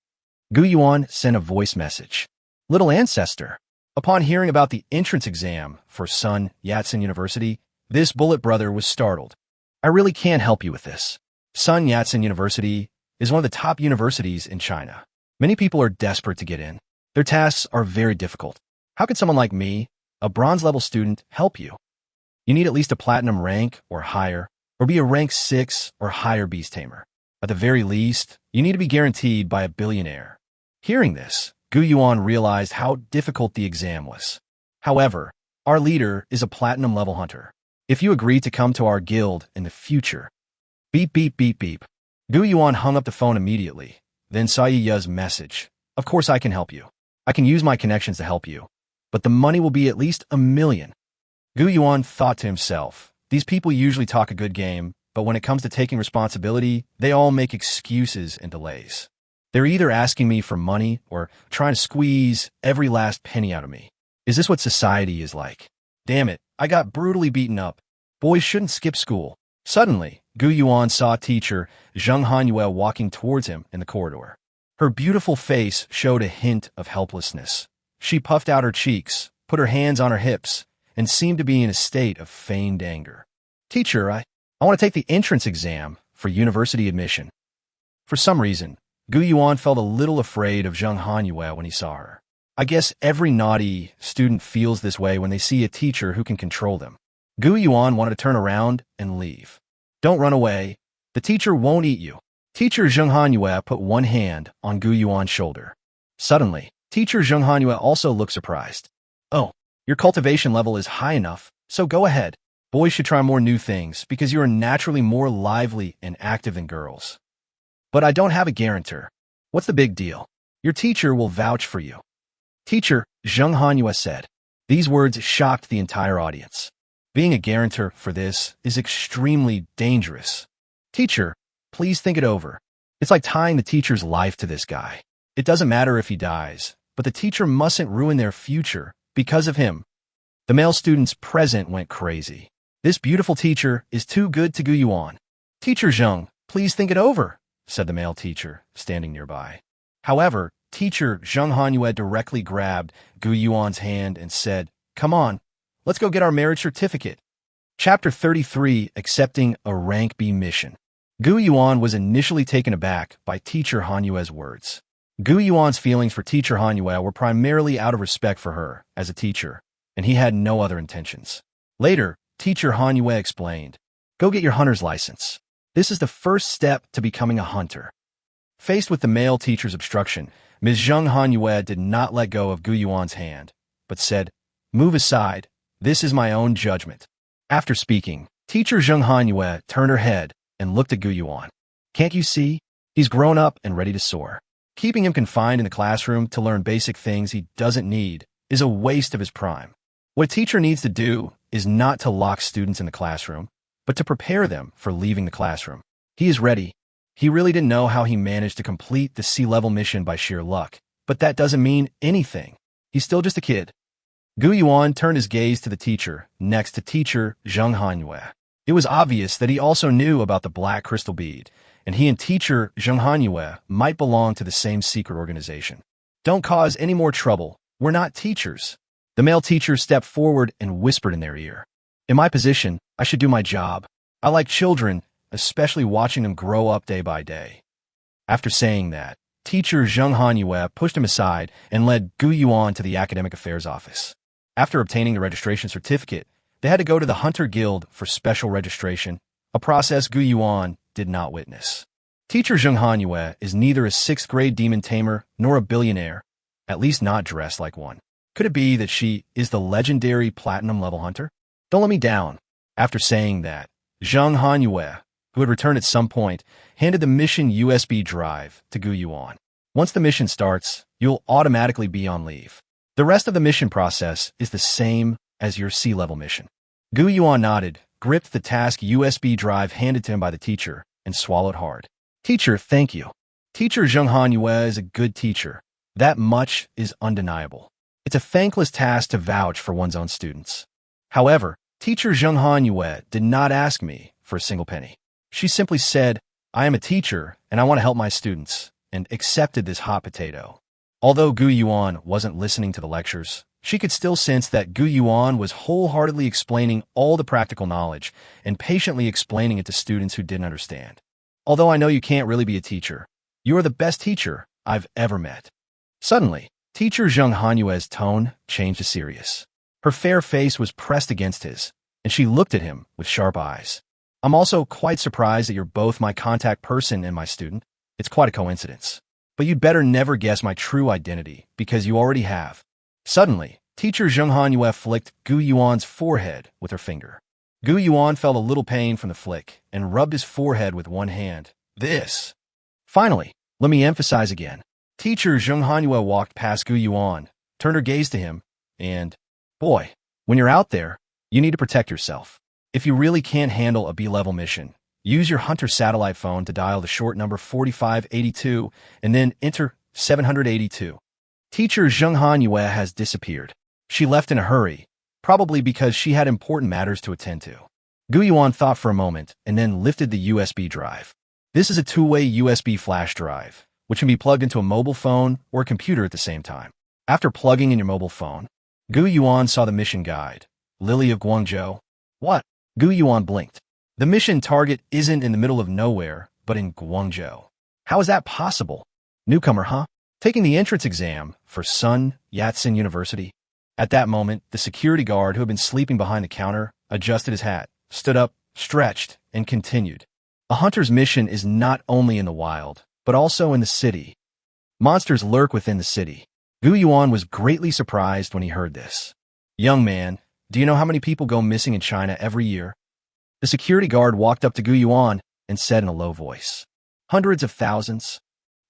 Gu Yuan sent a voice message. Little ancestor. Upon hearing about the entrance exam for Sun Yat-sen University, this Bullet brother was startled. I really can't help you with this. Sun Yat-sen University is one of the top universities in China. Many people are desperate to get in. Their tasks are very difficult. How could someone like me, a bronze-level student, help you? You need at least a platinum rank or higher, or be a rank 6 or higher beast tamer. At the very least, you need to be guaranteed by a billionaire. Hearing this, Gu Yuan realized how difficult the exam was. However, our leader is a platinum-level hunter. If you agree to come to our guild in the future... Beep, beep, beep, beep. Gu Yuan hung up the phone immediately, then saw Yi Ye's message. Of course I can help you. I can use my connections to help you. But the money will be at least 1 million. Gu Yuan thought to himself, these people usually talk a good game, but when it comes to taking responsibility, they all make excuses and delays. They're either asking me for money or trying to squeeze every last penny out of me. Is this what society is like? Damn it, I got brutally beaten up. Boys shouldn't skip school. Suddenly, Gu Yuan saw teacher Zheng Hanyue walking towards him in the corridor. Her beautiful face showed a hint of helplessness. She puffed out her cheeks, put her hands on her hips, and seemed to be in a state of feigned anger. Teacher, I want to take the entrance exam for university admission. For some reason, Gu Yuan felt a little afraid of Zheng Hanyue when he saw her. I guess every naughty student feels this way when they see a teacher who can control them. Gu Yuan wanted to turn around and leave. Don't run away. The teacher won't eat you. Teacher Zheng Hanyue put one hand on Gu Yuan's shoulder. Suddenly, teacher Zheng Hanyue also looked surprised. Oh, your cultivation level is high enough, so go ahead. Boys should try more new things because you are naturally more lively and active than girls. But I don't have a guarantor. What's the big deal? Your teacher will vouch for you. Teacher, Zheng Hanyue said. These words shocked the entire audience. Being a guarantor for this is extremely dangerous. Teacher, please think it over. It's like tying the teacher's life to this guy. It doesn't matter if he dies, but the teacher mustn't ruin their future because of him. The male students present went crazy. This beautiful teacher is too good to Gu Yuan. Teacher Zheng, please think it over, said the male teacher, standing nearby. However, teacher Zheng Hanyue directly grabbed Gu Yuan's hand and said, Come on, let's go get our marriage certificate. Chapter 33, Accepting a Rank B Mission. Gu Yuan was initially taken aback by teacher Hanyue's words. Gu Yuan's feelings for teacher Hanyue were primarily out of respect for her as a teacher, and he had no other intentions. Later, teacher Hanyue explained, Go get your hunter's license. This is the first step to becoming a hunter. Faced with the male teacher's obstruction, Ms. Zheng Hanyue did not let go of Gu Yuan's hand, but said, Move aside. This is my own judgment. After speaking, teacher Zheng Hanyue turned her head and looked at Gu Yuan. Can't you see? He's grown up and ready to soar. Keeping him confined in the classroom to learn basic things he doesn't need is a waste of his prime. What a teacher needs to do is not to lock students in the classroom, but to prepare them for leaving the classroom. He is ready. He really didn't know how he managed to complete the sea-level mission by sheer luck, but that doesn't mean anything. He's still just a kid. Gu Yuan turned his gaze to the teacher next to teacher Zheng Hanyue. It was obvious that he also knew about the black crystal bead, and he and teacher Zheng Hanyue might belong to the same secret organization. Don't cause any more trouble. We're not teachers. The male teacher stepped forward and whispered in their ear. In my position, I should do my job. I like children, especially watching them grow up day by day. After saying that, teacher Zheng Hanyue pushed him aside and led Gu Yuan to the academic affairs office. After obtaining the registration certificate, they had to go to the Hunter Guild for special registration, a process Gu Yuan did not witness. Teacher Zheng Hanyue is neither a 6th grade demon tamer nor a billionaire, at least not dressed like one. Could it be that she is the legendary platinum-level hunter? Don't let me down. After saying that, Zheng Hanyue, who had returned at some point, handed the mission USB drive to Gu Yuan. Once the mission starts, you'll automatically be on leave. The rest of the mission process is the same as your sea-level mission. Gu Yuan nodded, gripped the task USB drive handed to him by the teacher, and swallowed hard. Teacher, thank you. Teacher Zheng Hanyue is a good teacher. That much is undeniable. It's a thankless task to vouch for one's own students. However, teacher Zheng Hanyue did not ask me for a single penny. She simply said, I am a teacher and I want to help my students, and accepted this hot potato. Although Gu Yuan wasn't listening to the lectures, she could still sense that Gu Yuan was wholeheartedly explaining all the practical knowledge and patiently explaining it to students who didn't understand. Although I know you can't really be a teacher, you are the best teacher I've ever met. Suddenly, teacher Zheng Hanyue's tone changed to serious. Her fair face was pressed against his, and she looked at him with sharp eyes. I'm also quite surprised that you're both my contact person and my student. It's quite a coincidence. But you'd better never guess my true identity, because you already have. Suddenly, teacher Zheng Hanyue flicked Gu Yuan's forehead with her finger. Gu Yuan felt a little pain from the flick and rubbed his forehead with one hand. This. Finally, let me emphasize again. Teacher Zheng Hanyue walked past Gu Yuan, turned her gaze to him, and, boy, when you're out there, you need to protect yourself. If you really can't handle a B-level mission, use your Hunter satellite phone to dial the short number 4582 and then enter 782. Teacher Zheng Hanyue has disappeared. She left in a hurry, probably because she had important matters to attend to. Gu Yuan thought for a moment and then lifted the USB drive. This is a two-way USB flash drive, which can be plugged into a mobile phone or a computer at the same time. After plugging in your mobile phone, Gu Yuan saw the mission guide. Lily of Guangzhou. What? Gu Yuan blinked. The mission target isn't in the middle of nowhere, but in Guangzhou. How is that possible? Newcomer, huh? Taking the entrance exam for Sun Yat-sen University. At that moment, the security guard who had been sleeping behind the counter adjusted his hat, stood up, stretched, and continued. A hunter's mission is not only in the wild, but also in the city. Monsters lurk within the city. Gu Yuan was greatly surprised when he heard this. Young man, do you know how many people go missing in China every year? The security guard walked up to Gu Yuan and said in a low voice, Hundreds of thousands.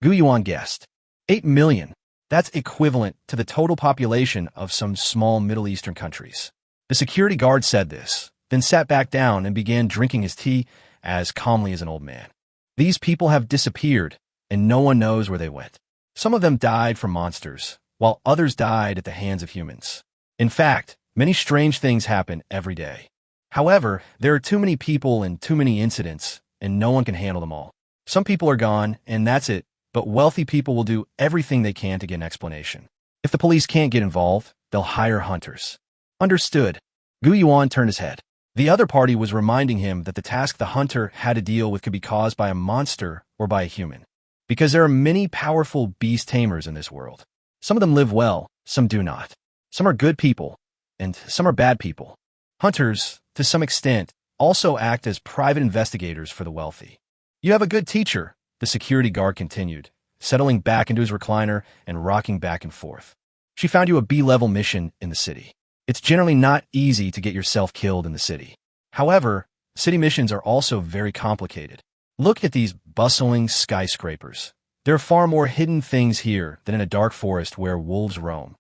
Gu Yuan guessed. 8 million. That's equivalent to the total population of some small Middle Eastern countries. The security guard said this, then sat back down and began drinking his tea as calmly as an old man. These people have disappeared, and no one knows where they went. Some of them died from monsters, while others died at the hands of humans. In fact, many strange things happen every day. However, there are too many people and too many incidents, and no one can handle them all. Some people are gone, and that's it, but wealthy people will do everything they can to get an explanation. If the police can't get involved, they'll hire hunters. Understood. Gu Yuan turned his head. The other party was reminding him that the task the hunter had to deal with could be caused by a monster or by a human. Because there are many powerful beast tamers in this world. Some of them live well, some do not. Some are good people, and some are bad people. Hunters, to some extent, also act as private investigators for the wealthy. You have a good teacher, the security guard continued, settling back into his recliner and rocking back and forth. She found you a B-level mission in the city. It's generally not easy to get yourself killed in the city. However, city missions are also very complicated. Look at these bustling skyscrapers. There are far more hidden things here than in a dark forest where wolves roam.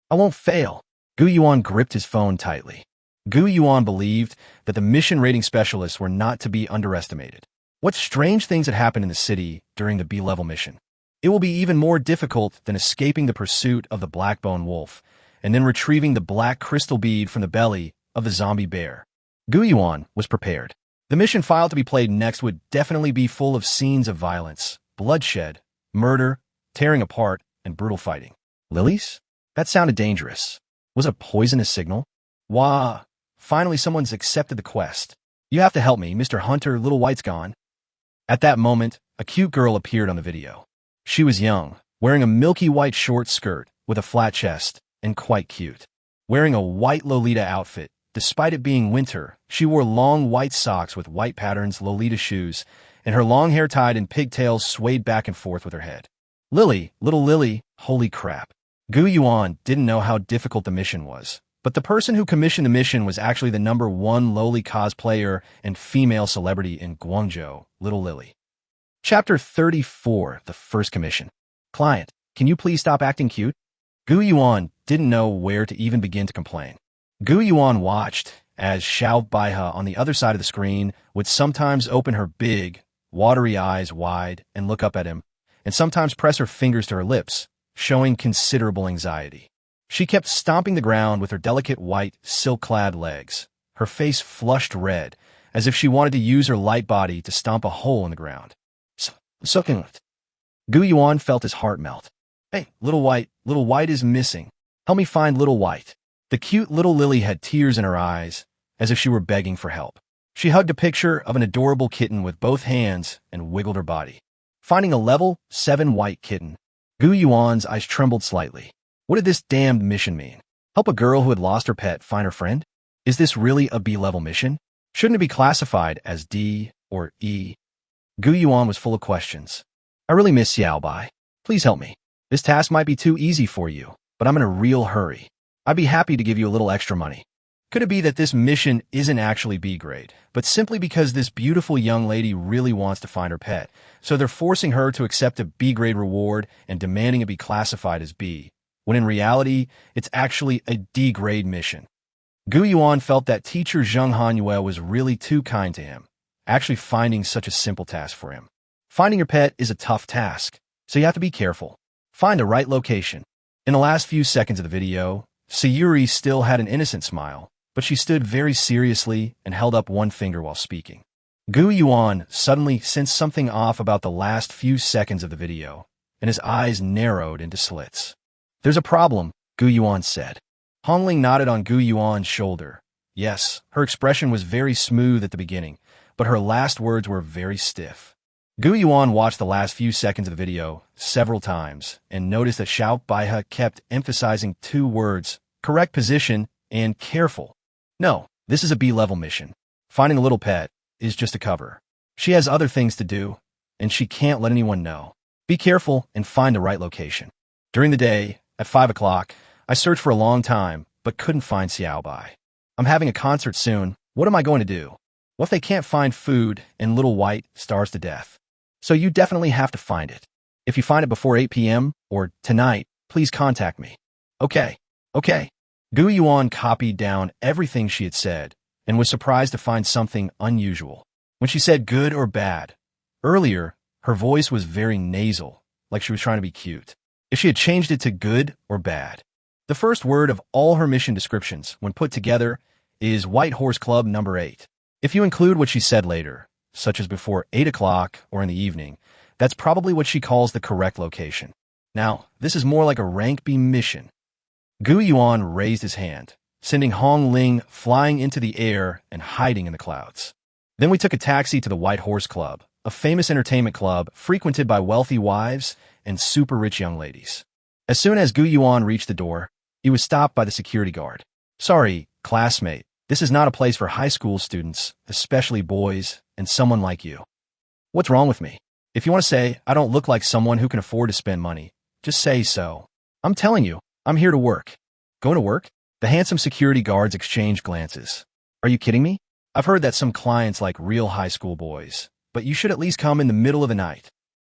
I won't fail. Gu Yuan gripped his phone tightly. Gu Yuan believed that the mission rating specialists were not to be underestimated. What strange things had happened in the city during the B-level mission? It will be even more difficult than escaping the pursuit of the black-bone wolf and then retrieving the black crystal bead from the belly of the zombie bear. Gu Yuan was prepared. The mission file to be played next would definitely be full of scenes of violence, bloodshed, murder, tearing apart, and brutal fighting. Lilies? That sounded dangerous. Was it a poisonous signal? Wah! Finally someone's accepted the quest. You have to help me, Mr. Hunter, Little White's gone. At that moment, a cute girl appeared on the video. She was young, wearing a milky white short skirt with a flat chest, and quite cute. Wearing a white Lolita outfit, despite it being winter, she wore long white socks with white patterns Lolita shoes, and her long hair tied in pigtails swayed back and forth with her head. Lily, little Lily, holy crap. Gu Yuan didn't know how difficult the mission was, but the person who commissioned the mission was actually the #1 lowly cosplayer and female celebrity in Guangzhou, Little Lily. Chapter 34, The First Commission. Client, can you please stop acting cute? Gu Yuan didn't know where to even begin to complain. Gu Yuan watched as Xiao Baihe on the other side of the screen would sometimes open her big, watery eyes wide and look up at him, and sometimes press her fingers to her lips, showing considerable anxiety. She kept stomping the ground with her delicate white, silk-clad legs, her face flushed red, as if she wanted to use her light body to stomp a hole in the ground. Sucking. Gu Yuan felt his heart melt. Hey, Little White is missing. Help me find Little White. The cute little Lily had tears in her eyes, as if she were begging for help. She hugged a picture of an adorable kitten with both hands and wiggled her body. Finding a level 7 white kitten, Gu Yuan's eyes trembled slightly. What did this damned mission mean? Help a girl who had lost her pet find her friend? Is this really a B-level mission? Shouldn't it be classified as D or E? Gu Yuan was full of questions. I really miss Xiao Bai. Please help me. This task might be too easy for you, but I'm in a real hurry. I'd be happy to give you a little extra money. Could it be that this mission isn't actually B grade, but simply because this beautiful young lady really wants to find her pet, so they're forcing her to accept a B grade reward and demanding it be classified as B, when in reality, it's actually a D grade mission? Gu Yuan felt that teacher Zheng Hanyue was really too kind to him, actually finding such a simple task for him. Finding your pet is a tough task, so you have to be careful. Find a right location. In the last few seconds of the video, Sayuri still had an innocent smile, but she stood very seriously and held up one finger while speaking. Gu Yuan suddenly sensed something off about the last few seconds of the video, and his eyes narrowed into slits. There's a problem, Gu Yuan said. Hongling nodded on Gu Yuan's shoulder. Yes, her expression was very smooth at the beginning, but her last words were very stiff. Gu Yuan watched the last few seconds of the video several times and noticed that Xiao Baihe kept emphasizing two words, correct position and careful. No, this is a B-level mission. Finding a little pet is just a cover. She has other things to do, and she can't let anyone know. Be careful and find the right location. During the day, at 5 o'clock, I searched for a long time, but couldn't find Xiao Bai. I'm having a concert soon. What am I going to do? What if they can't find food and Little White starves to death? So you definitely have to find it. If you find it before 8 p.m. or tonight, please contact me. Okay. Gu Yuan copied down everything she had said and was surprised to find something unusual. When she said good or bad, earlier, her voice was very nasal, like she was trying to be cute. If she had changed it to good or bad, the first word of all her mission descriptions, when put together, is White Horse Club number 8. If you include what she said later, such as before 8 o'clock or in the evening, that's probably what she calls the correct location. Now, this is more like a rank B mission. Gu Yuan raised his hand, sending Hong Ling flying into the air and hiding in the clouds. Then we took a taxi to the White Horse Club, a famous entertainment club frequented by wealthy wives and super rich young ladies. As soon as Gu Yuan reached the door, he was stopped by the security guard. Sorry, classmate, this is not a place for high school students, especially boys, and someone like you. What's wrong with me? If you want to say I don't look like someone who can afford to spend money, just say so. I'm telling you, I'm here to work. Going to work? The handsome security guards exchanged glances. Are you kidding me? I've heard that some clients like real high school boys, but you should at least come in the middle of the night.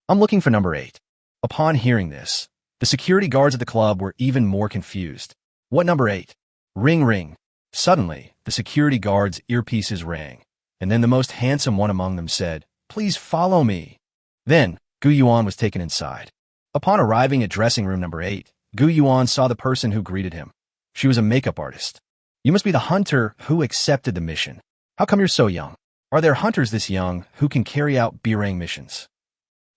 I'm looking for number 8. Upon hearing this, the security guards at the club were even more confused. What number 8? Ring ring. Suddenly, the security guards' earpieces rang, and then the most handsome one among them said, "Please follow me." Then, Gu Yuan was taken inside. Upon arriving at dressing room number 8, Gu Yuan saw the person who greeted him. She was a makeup artist. You must be the hunter who accepted the mission. How come you're so young? Are there hunters this young who can carry out berang missions?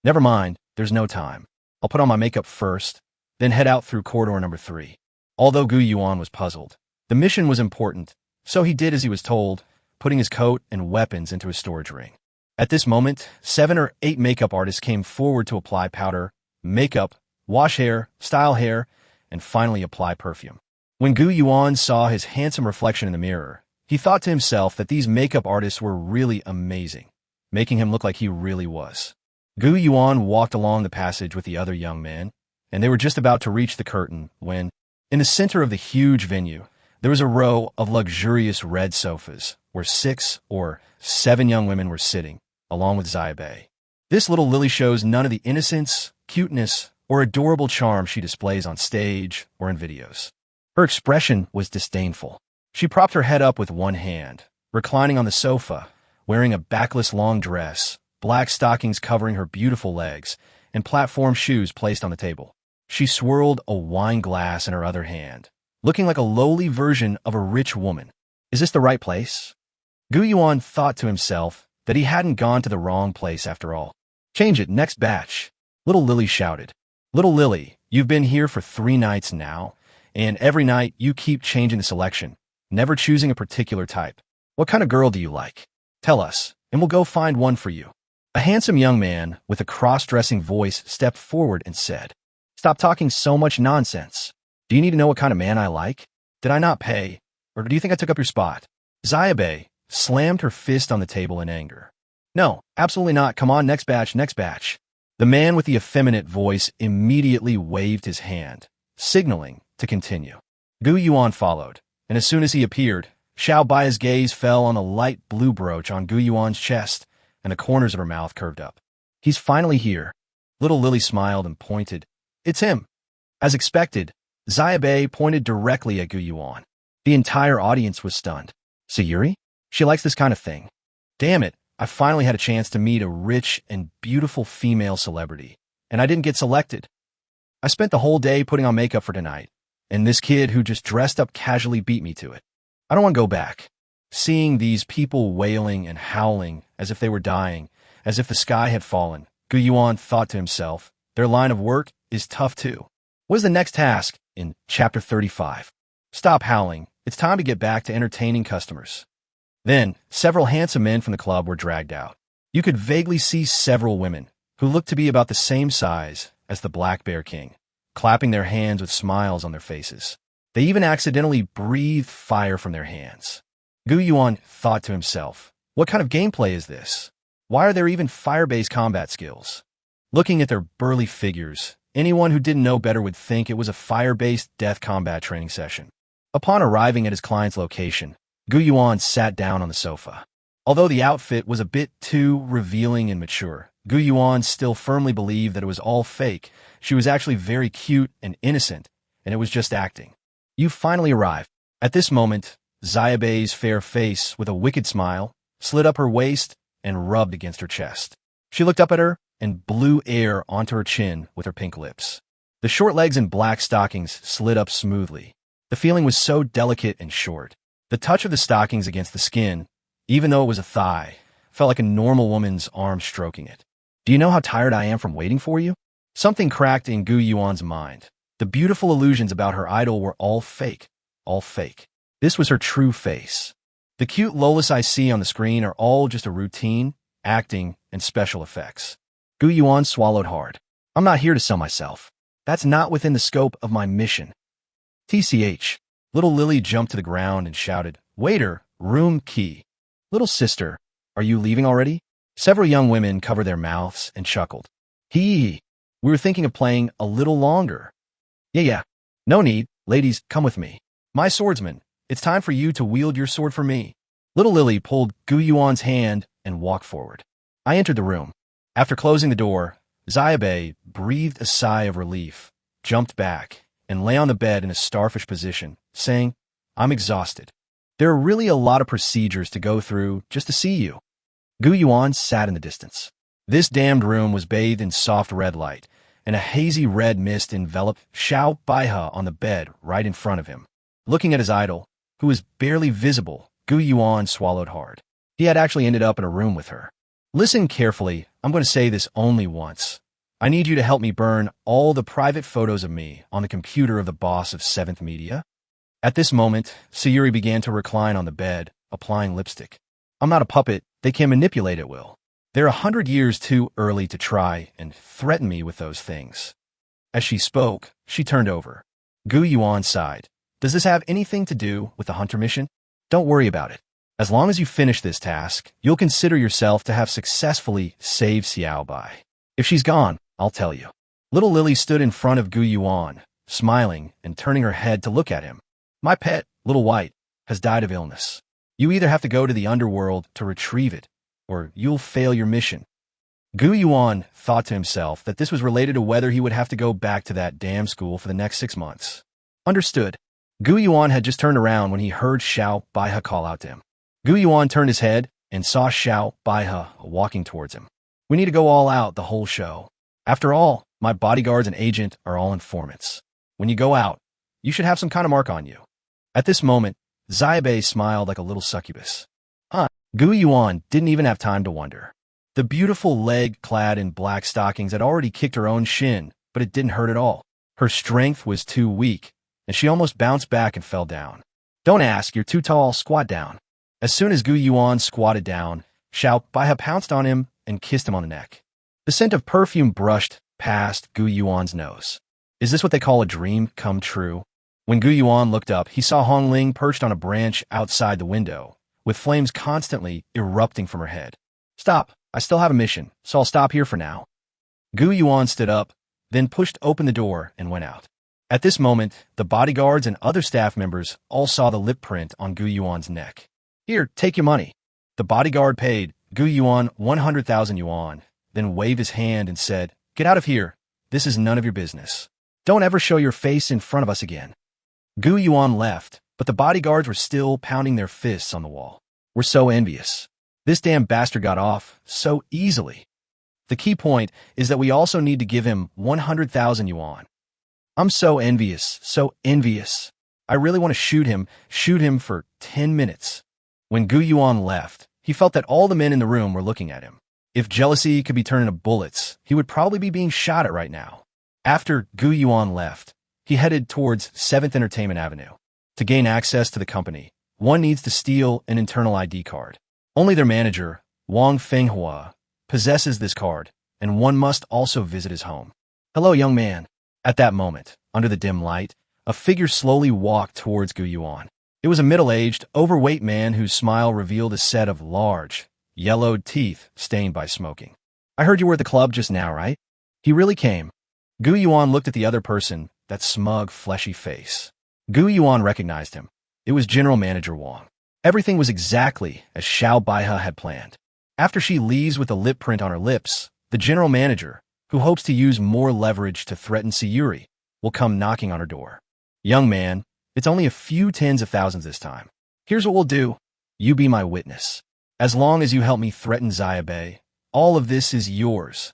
Never mind, there's no time. I'll put on my makeup first, then head out through corridor number 3. Although Gu Yuan was puzzled, the mission was important, so he did as he was told, putting his coat and weapons into his storage ring. At this moment, 7 or 8 makeup artists came forward to apply powder, makeup, wash hair, style hair, and finally apply perfume. When Gu Yuan saw his handsome reflection in the mirror, he thought to himself that these makeup artists were really amazing, making him look like he really was. Gu Yuan walked along the passage with the other young man, and they were just about to reach the curtain when, in the center of the huge venue, there was a row of luxurious red sofas where 6 or 7 young women were sitting, along with Xiaobei. This little lily shows none of the innocence, cuteness, or adorable charm she displays on stage or in videos. Her expression was disdainful. She propped her head up with one hand, reclining on the sofa, wearing a backless long dress, black stockings covering her beautiful legs, and platform shoes placed on the table. She swirled a wine glass in her other hand, looking like a lowly version of a rich woman. Is this the right place? Gu Yuan thought to himself that he hadn't gone to the wrong place after all. Change it, next batch. Little Lily shouted. Little Lily, you've been here for 3 nights now, and every night you keep changing the selection, never choosing a particular type. What kind of girl do you like? Tell us, and we'll go find one for you. A handsome young man with a cross-dressing voice stepped forward and said, Stop talking so much nonsense. Do you need to know what kind of man I like? Did I not pay? Or do you think I took up your spot? Xiaobei slammed her fist on the table in anger. No, absolutely not. Come on, next batch, next batch. The man with the effeminate voice immediately waved his hand, signaling to continue. Gu Yuan followed, and as soon as he appeared, Xiaobai's gaze fell on a light blue brooch on Gu Yuan's chest, and the corners of her mouth curved up. He's finally here. Little Lily smiled and pointed. It's him. As expected, Xiaobei pointed directly at Gu Yuan. The entire audience was stunned. Sayuri? She likes this kind of thing. Damn it, I finally had a chance to meet a rich and beautiful female celebrity, and I didn't get selected. I spent the whole day putting on makeup for tonight, and this kid who just dressed up casually beat me to it. I don't want to go back. Seeing these people wailing and howling as if they were dying, as if the sky had fallen, Gu Yuan thought to himself, their line of work is tough too. What is the next task in Chapter 35? Stop howling. It's time to get back to entertaining customers. Then, several handsome men from the club were dragged out. You could vaguely see several women, who looked to be about the same size as the Black Bear King, clapping their hands with smiles on their faces. They even accidentally breathed fire from their hands. Gu Yuan thought to himself, what kind of gameplay is this? Why are there even fire-based combat skills? Looking at their burly figures, anyone who didn't know better would think it was a fire-based death combat training session. Upon arriving at his client's location, Gu Yuan sat down on the sofa. Although the outfit was a bit too revealing and mature, Gu Yuan still firmly believed that it was all fake. She was actually very cute and innocent, and it was just acting. You finally arrived. At this moment, Xiaobei's fair face, with a wicked smile, slid up her waist and rubbed against her chest. She looked up at her and blew air onto her chin with her pink lips. The short legs and black stockings slid up smoothly. The feeling was so delicate and short. The touch of the stockings against the skin, even though it was a thigh, felt like a normal woman's arm stroking it. Do you know how tired I am from waiting for you? Something cracked in Gu Yuan's mind. The beautiful illusions about her idol were all fake. All fake. This was her true face. The cute Lolas I see on the screen are all just a routine, acting, and special effects. Gu Yuan swallowed hard. I'm not here to sell myself. That's not within the scope of my mission. TCH. Little Lily jumped to the ground and shouted, Waiter, room key. Little sister, are you leaving already? Several young women covered their mouths and chuckled. We were thinking of playing a little longer. Yeah. No need. Ladies, come with me. My swordsman, it's time for you to wield your sword for me. Little Lily pulled Gu Yuan's hand and walked forward. I entered the room. After closing the door, Xiaobei breathed a sigh of relief, jumped back, and lay on the bed in a starfish position, saying, I'm exhausted. There are really a lot of procedures to go through just to see you. Gu Yuan sat in the distance. This damned room was bathed in soft red light, and a hazy red mist enveloped Xiao Baihe on the bed right in front of him. Looking at his idol, who was barely visible, Gu Yuan swallowed hard. He had actually ended up in a room with her. Listen carefully, I'm going to say this only once. I need you to help me burn all the private photos of me on the computer of the boss of 7th Media. At this moment, Sayuri began to recline on the bed, applying lipstick. I'm not a puppet, they can manipulate at will. They're 100 years too early to try and threaten me with those things. As she spoke, she turned over. Gu Yuan sighed. Does this have anything to do with the hunter mission? Don't worry about it. As long as you finish this task, you'll consider yourself to have successfully saved Xiao Bai. If she's gone, I'll tell you. Little Lily stood in front of Gu Yuan, smiling and turning her head to look at him. My pet, Little White, has died of illness. You either have to go to the underworld to retrieve it, or you'll fail your mission. Gu Yuan thought to himself that this was related to whether he would have to go back to that damn school for the next 6 months. Understood. Gu Yuan had just turned around when he heard Xiao Baihe call out to him. Gu Yuan turned his head and saw Xiao Baihe walking towards him. We need to go all out the whole show. After all, my bodyguards and agent are all informants. When you go out, you should have some kind of mark on you. At this moment, Xiaobei smiled like a little succubus. Gu Yuan didn't even have time to wonder. The beautiful leg clad in black stockings had already kicked her own shin, but it didn't hurt at all. Her strength was too weak, and she almost bounced back and fell down. Don't ask, you're too tall, squat down. As soon as Gu Yuan squatted down, Xiao Baihe pounced on him and kissed him on the neck. The scent of perfume brushed past Gu Yuan's nose. Is this what they call a dream come true? When Gu Yuan looked up, he saw Hong Ling perched on a branch outside the window, with flames constantly erupting from her head. Stop, I still have a mission, so I'll stop here for now. Gu Yuan stood up, then pushed open the door and went out. At this moment, the bodyguards and other staff members all saw the lip print on Gu Yuan's neck. Here, take your money. The bodyguard paid Gu Yuan 100,000 yuan, then waved his hand and said, Get out of here. This is none of your business. Don't ever show your face in front of us again. Gu Yuan left, but the bodyguards were still pounding their fists on the wall. We're so envious. This damn bastard got off so easily. The key point is that we also need to give him 100,000 yuan. I'm so envious, so envious. I really want to shoot him for 10 minutes. When Gu Yuan left, he felt that all the men in the room were looking at him. If jealousy could be turned into bullets, he would probably be being shot at right now. After Gu Yuan left, he headed towards 7th Entertainment Avenue. To gain access to the company, one needs to steal an internal ID card. Only their manager, Wang Fenghua, possesses this card, and one must also visit his home. Hello, young man. At that moment, under the dim light, a figure slowly walked towards Gu Yuan. It was a middle-aged, overweight man whose smile revealed a set of large, yellowed teeth stained by smoking. I heard you were at the club just now, right? He really came. Gu Yuan looked at the other person, that smug, fleshy face. Gu Yuan recognized him. It was General Manager Wang. Everything was exactly as Xiao Baihe had planned. After she leaves with a lip print on her lips, the general manager, who hopes to use more leverage to threaten Sayuri, will come knocking on her door. Young man, it's only a few tens of thousands this time. Here's what we'll do. You be my witness. As long as you help me threaten Xiaobei, all of this is yours.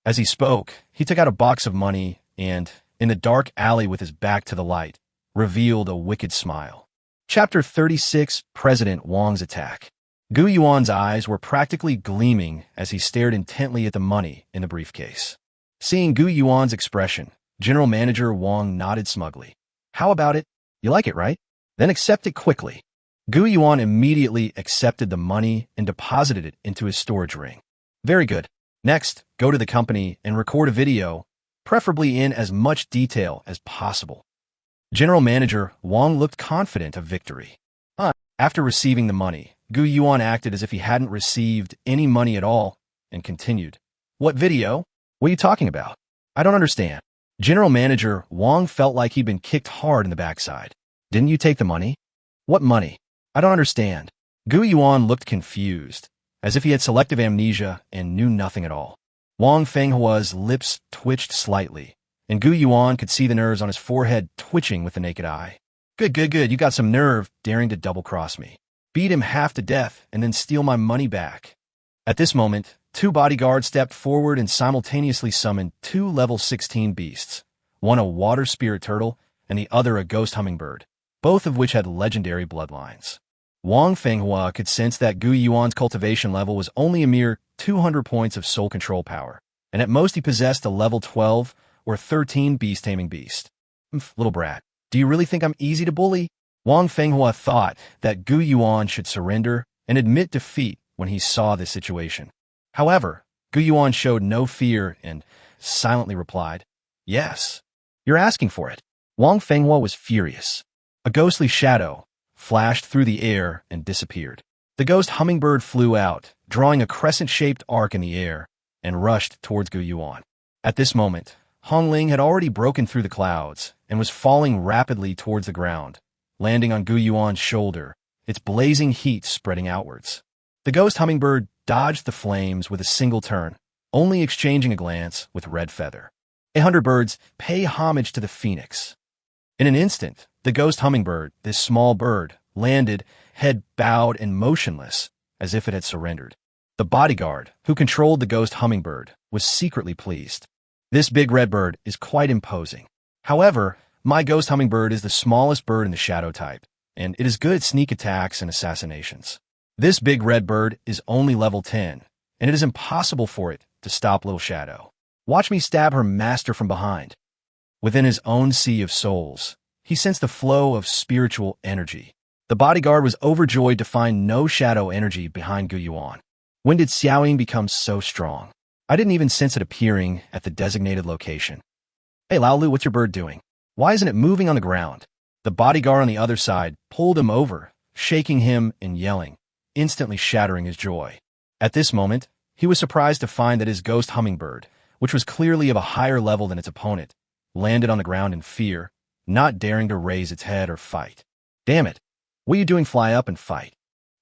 As he spoke, he took out a box of money and, in the dark alley with his back to the light, revealed a wicked smile. Chapter 36, President Wang's Attack. Gu Yuan's eyes were practically gleaming as he stared intently at the money in the briefcase. Seeing Gu Yuan's expression, General Manager Wang nodded smugly. How about it? You like it, right? Then accept it quickly. Gu Yuan immediately accepted the money and deposited it into his storage ring. Very good. Next, go to the company and record a video, preferably in as much detail as possible. General Manager Wang looked confident of victory. After receiving the money, Gu Yuan acted as if he hadn't received any money at all and continued. What video? What are you talking about? I don't understand. General Manager Wang felt like he'd been kicked hard in the backside. Didn't you take the money? What money? I don't understand. Gu Yuan looked confused, as if he had selective amnesia and knew nothing at all. Wang Fenghua's lips twitched slightly, and Gu Yuan could see the nerves on his forehead twitching with the naked eye. Good, you got some nerve daring to double-cross me. Beat him half to death and then steal my money back. At this moment, two bodyguards stepped forward and simultaneously summoned two level 16 beasts, one a water spirit turtle and the other a ghost hummingbird, both of which had legendary bloodlines. Wang Fenghua could sense that Gu Yuan's cultivation level was only a mere 200 points of soul control power, and at most he possessed a level 12 or 13 beast-taming beast. Little brat, do you really think I'm easy to bully? Wang Fenghua thought that Gu Yuan should surrender and admit defeat when he saw this situation. However, Gu Yuan showed no fear and silently replied, "Yes, you're asking for it." Wang Fenghua was furious. A ghostly shadow flashed through the air and disappeared. The ghost hummingbird flew out, drawing a crescent-shaped arc in the air, and rushed towards Gu Yuan. At this moment, Hongling had already broken through the clouds and was falling rapidly towards the ground, landing on Gu Yuan's shoulder, its blazing heat spreading outwards. The ghost hummingbird dodged the flames with a single turn, only exchanging a glance with Red Feather. 100 birds pay homage to the phoenix. In an instant, the ghost hummingbird, this small bird, landed, head bowed and motionless, as if it had surrendered. The bodyguard, who controlled the ghost hummingbird, was secretly pleased. This big red bird is quite imposing. However, my ghost hummingbird is the smallest bird in the shadow type, and it is good at sneak attacks and assassinations. This big red bird is only level 10, and it is impossible for it to stop Little Shadow. Watch me stab her master from behind. Within his own sea of souls, he sensed the flow of spiritual energy. The bodyguard was overjoyed to find no shadow energy behind Gu Yuan. When did Xiaoying become so strong? I didn't even sense it appearing at the designated location. Hey Laolu, what's your bird doing? Why isn't it moving on the ground? The bodyguard on the other side pulled him over, shaking him and yelling, instantly shattering his joy. At this moment, he was surprised to find that his ghost hummingbird, which was clearly of a higher level than its opponent, landed on the ground in fear, not daring to raise its head or fight. Damn it! What are you doing? Fly up and fight.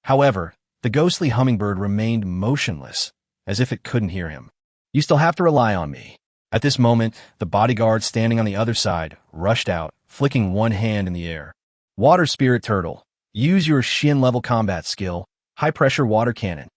However, the ghostly hummingbird remained motionless, as if it couldn't hear him. You still have to rely on me. At this moment, the bodyguard standing on the other side rushed out, flicking one hand in the air. Water Spirit Turtle, use your Xian-level combat skill, high-pressure water cannon.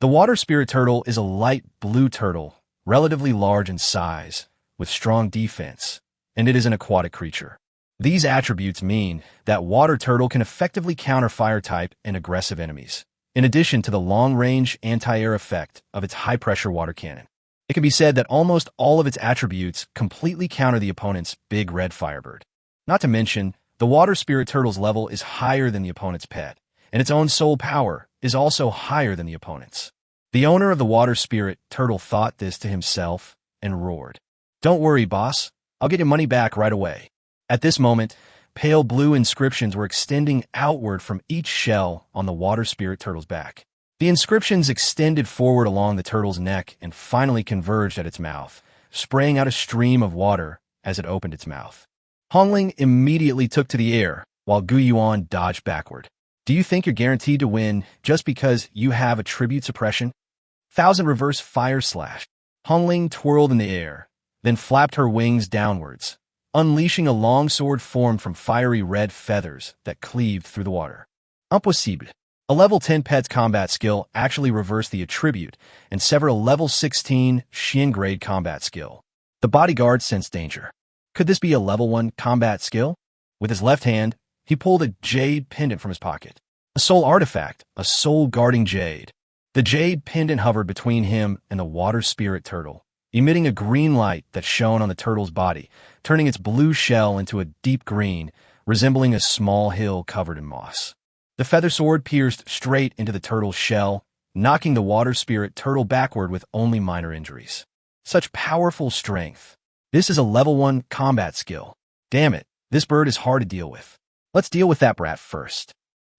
The Water Spirit Turtle is a light blue turtle, relatively large in size, with strong defense, and it is an aquatic creature. These attributes mean that Water Turtle can effectively counter fire-type and aggressive enemies, in addition to the long-range anti-air effect of its high-pressure water cannon. It can be said that almost all of its attributes completely counter the opponent's big red firebird. Not to mention, the Water Spirit Turtle's level is higher than the opponent's pet, and its own soul power is also higher than the opponent's. The owner of the Water Spirit Turtle thought this to himself and roared, "Don't worry, boss. I'll get your money back right away." At this moment, pale blue inscriptions were extending outward from each shell on the Water Spirit Turtle's back. The inscriptions extended forward along the turtle's neck and finally converged at its mouth, spraying out a stream of water as it opened its mouth. Hongling immediately took to the air, while Gu Yuan dodged backward. Do you think you're guaranteed to win just because you have attribute suppression? 1,000 reverse fire slash. Hongling twirled in the air, then flapped her wings downwards, unleashing a long sword formed from fiery red feathers that cleaved through the water. Impossible. A level 10 pet's combat skill actually reversed the attribute and severed a level 16 Xian grade combat skill. The bodyguard sensed danger. Could this be a level 1 combat skill? With his left hand, he pulled a jade pendant from his pocket. A soul artifact, a soul-guarding jade. The jade pendant hovered between him and the Water Spirit Turtle, emitting a green light that shone on the turtle's body, turning its blue shell into a deep green, resembling a small hill covered in moss. The feather sword pierced straight into the turtle's shell, knocking the Water Spirit Turtle backward with only minor injuries. Such powerful strength. This is a level 1 combat skill. Damn it, this bird is hard to deal with. Let's deal with that brat first.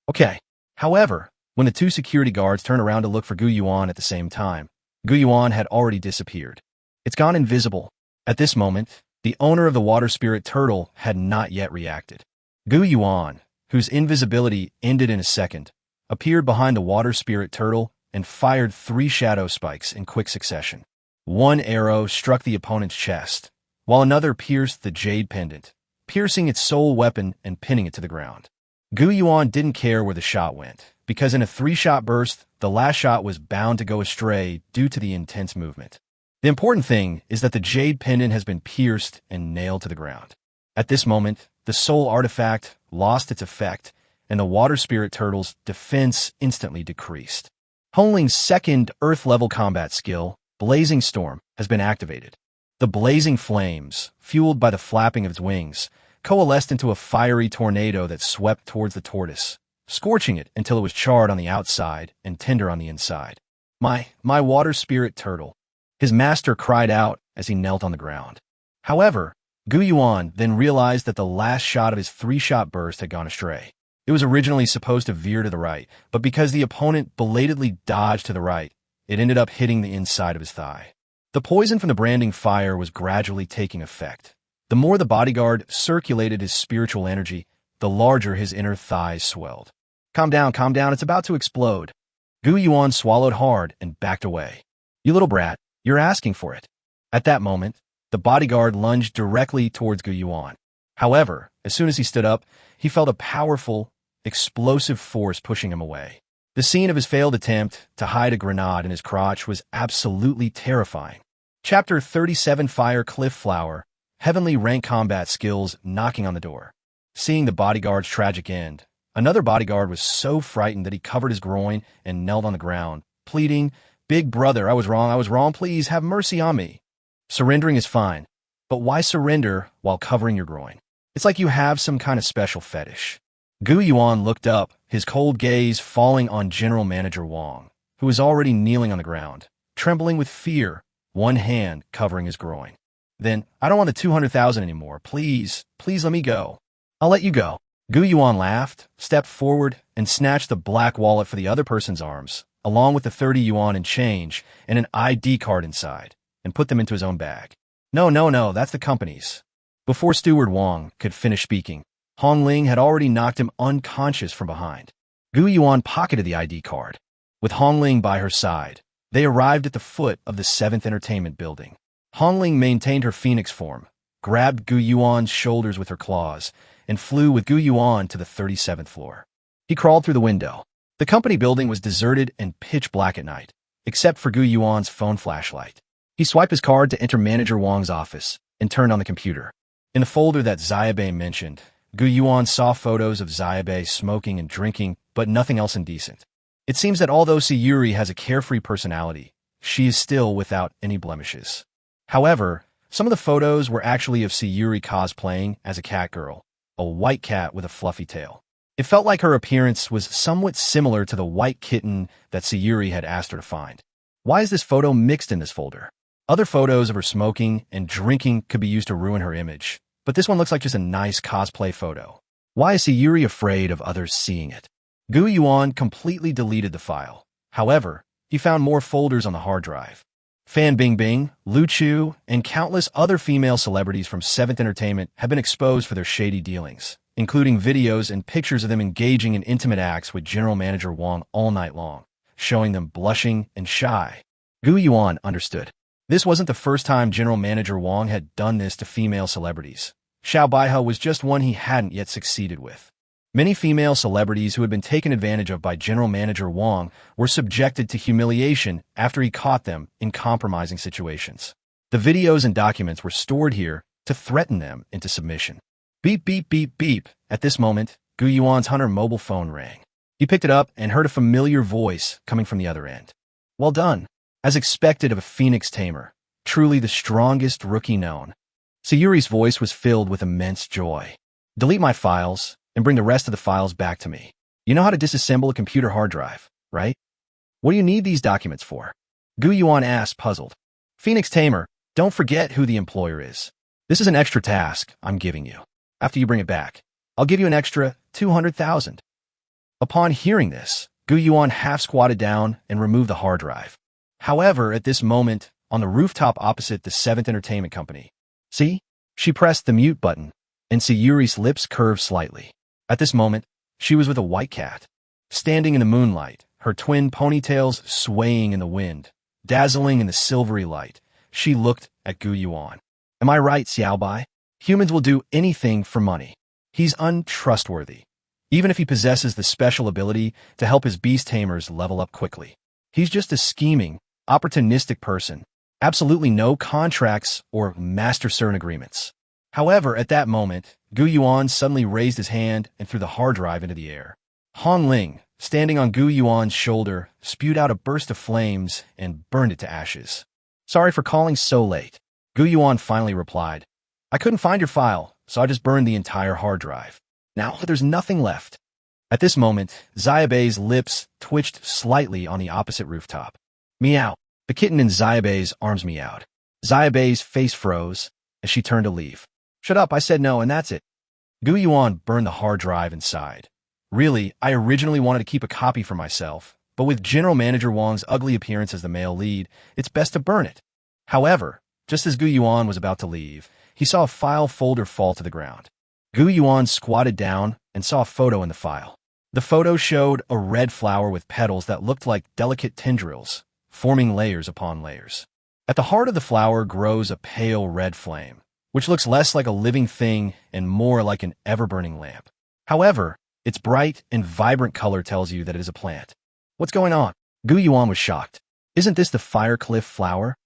Okay. However, when the two security guards turned around to look for Gu Yuan at the same time, Gu Yuan had already disappeared. It's gone invisible. At this moment, the owner of the Water Spirit Turtle had not yet reacted. Gu Yuan, whose invisibility ended in a second, appeared behind the Water Spirit Turtle and fired 3 shadow spikes in quick succession. One arrow struck the opponent's chest, while another pierced the jade pendant, piercing its sole weapon and pinning it to the ground. Gu Yuan didn't care where the shot went, because in a 3-shot burst, the last shot was bound to go astray due to the intense movement. The important thing is that the jade pendant has been pierced and nailed to the ground. At this moment, the soul artifact lost its effect, and the water spirit turtle's defense instantly decreased. Hongling's second Earth-level combat skill, Blazing Storm, has been activated. The blazing flames, fueled by the flapping of its wings, coalesced into a fiery tornado that swept towards the tortoise, scorching it until it was charred on the outside and tender on the inside. My water spirit turtle, his master cried out as he knelt on the ground. However, Gu Yuan then realized that the last shot of his 3-shot burst had gone astray. It was originally supposed to veer to the right, but because the opponent belatedly dodged to the right, it ended up hitting the inside of his thigh. The poison from the branding fire was gradually taking effect. The more the bodyguard circulated his spiritual energy, the larger his inner thighs swelled. Calm down, it's about to explode. Gu Yuan swallowed hard and backed away. You little brat, you're asking for it. At that moment, the bodyguard lunged directly towards Gu Yuan. However, as soon as he stood up, he felt a powerful, explosive force pushing him away. The scene of his failed attempt to hide a grenade in his crotch was absolutely terrifying. Chapter 37 Fire Cliff Flower, Heavenly Rank Combat Skills knocking on the door. Seeing the bodyguard's tragic end, another bodyguard was so frightened that he covered his groin and knelt on the ground, pleading, "Big brother, I was wrong, please have mercy on me." Surrendering is fine, but why surrender while covering your groin? It's like you have some kind of special fetish. Gu Yuan looked up, his cold gaze falling on General Manager Wang, who was already kneeling on the ground, trembling with fear, one hand covering his groin. Then, "I don't want the 200,000 anymore. Please let me go." "I'll let you go." Gu Yuan laughed, stepped forward, and snatched the black wallet for the other person's arms, along with the 30 yuan in change and an ID card inside, and put them into his own bag. No, that's the company's." Before Steward Wang could finish speaking, Hongling had already knocked him unconscious from behind. Gu Yuan pocketed the ID card. With Hongling by her side, they arrived at the foot of the 7th entertainment building. Hongling maintained her phoenix form, grabbed Gu Yuan's shoulders with her claws, and flew with Gu Yuan to the 37th floor. He crawled through the window. The company building was deserted and pitch black at night, except for Gu Yuan's phone flashlight. He swiped his card to enter Manager Wang's office and turned on the computer. In the folder that Xiaobei mentioned, Gu Yuan saw photos of Xiaobei smoking and drinking, but nothing else indecent. It seems that although Sayuri has a carefree personality, she is still without any blemishes. However, some of the photos were actually of Sayuri cosplaying as a cat girl, a white cat with a fluffy tail. It felt like her appearance was somewhat similar to the white kitten that Sayuri had asked her to find. Why is this photo mixed in this folder? Other photos of her smoking and drinking could be used to ruin her image, but this one looks like just a nice cosplay photo. Why is Sayuri afraid of others seeing it? Gu Yuan completely deleted the file. However, he found more folders on the hard drive. Fan Bingbing, Lu Chu, and countless other female celebrities from 7th Entertainment have been exposed for their shady dealings, including videos and pictures of them engaging in intimate acts with General Manager Wang all night long, showing them blushing and shy. Gu Yuan understood. This wasn't the first time General Manager Wang had done this to female celebrities. Xiao Baihe was just one he hadn't yet succeeded with. Many female celebrities who had been taken advantage of by General Manager Wang were subjected to humiliation after he caught them in compromising situations. The videos and documents were stored here to threaten them into submission. Beep, beep, beep, beep. At this moment, Gu Yuan's Hunter mobile phone rang. He picked it up and heard a familiar voice coming from the other end. "Well done. As expected of a phoenix tamer, truly the strongest rookie known." Sayuri's voice was filled with immense joy. "Delete my files and bring the rest of the files back to me. You know how to disassemble a computer hard drive, right? What do you need these documents for?" Gu Yuan asked, puzzled. "Phoenix Tamer, don't forget who the employer is. This is an extra task I'm giving you. After you bring it back, I'll give you an extra 200,000. Upon hearing this, Gu Yuan half squatted down and removed the hard drive. However, at this moment, on the rooftop opposite the 7th Entertainment Company, see? She pressed the mute button, and Sayuri's lips curved slightly. At this moment, she was with a white cat. Standing in the moonlight, her twin ponytails swaying in the wind, dazzling in the silvery light, she looked at Gu Yuan. "Am I right, Xiaobai? Humans will do anything for money. He's untrustworthy, even if he possesses the special ability to help his beast tamers level up quickly. He's just a scheming, opportunistic person. Absolutely no contracts or master certain agreements." However, at that moment, Gu Yuan suddenly raised his hand and threw the hard drive into the air. Hong Ling, standing on Gu Yuan's shoulder, spewed out a burst of flames and burned it to ashes. "Sorry for calling so late," Gu Yuan finally replied. "I couldn't find your file, so I just burned the entire hard drive. Now there's nothing left." At this moment, Xiaobei's lips twitched slightly on the opposite rooftop. "Meow." The kitten in Xiaobei's arms meowed. Xiaobei's face froze as she turned to leave. "Shut up, I said no, and that's it." Gu Yuan burned the hard drive and sighed. "Really, I originally wanted to keep a copy for myself, but with General Manager Wang's ugly appearance as the male lead, it's best to burn it." However, just as Gu Yuan was about to leave, he saw a file folder fall to the ground. Gu Yuan squatted down and saw a photo in the file. The photo showed a red flower with petals that looked like delicate tendrils, forming layers upon layers. At the heart of the flower grows a pale red flame, which looks less like a living thing and more like an ever-burning lamp. However, its bright and vibrant color tells you that it is a plant. "What's going on?" Gu Yuan was shocked. "Isn't this the fire cliff flower?"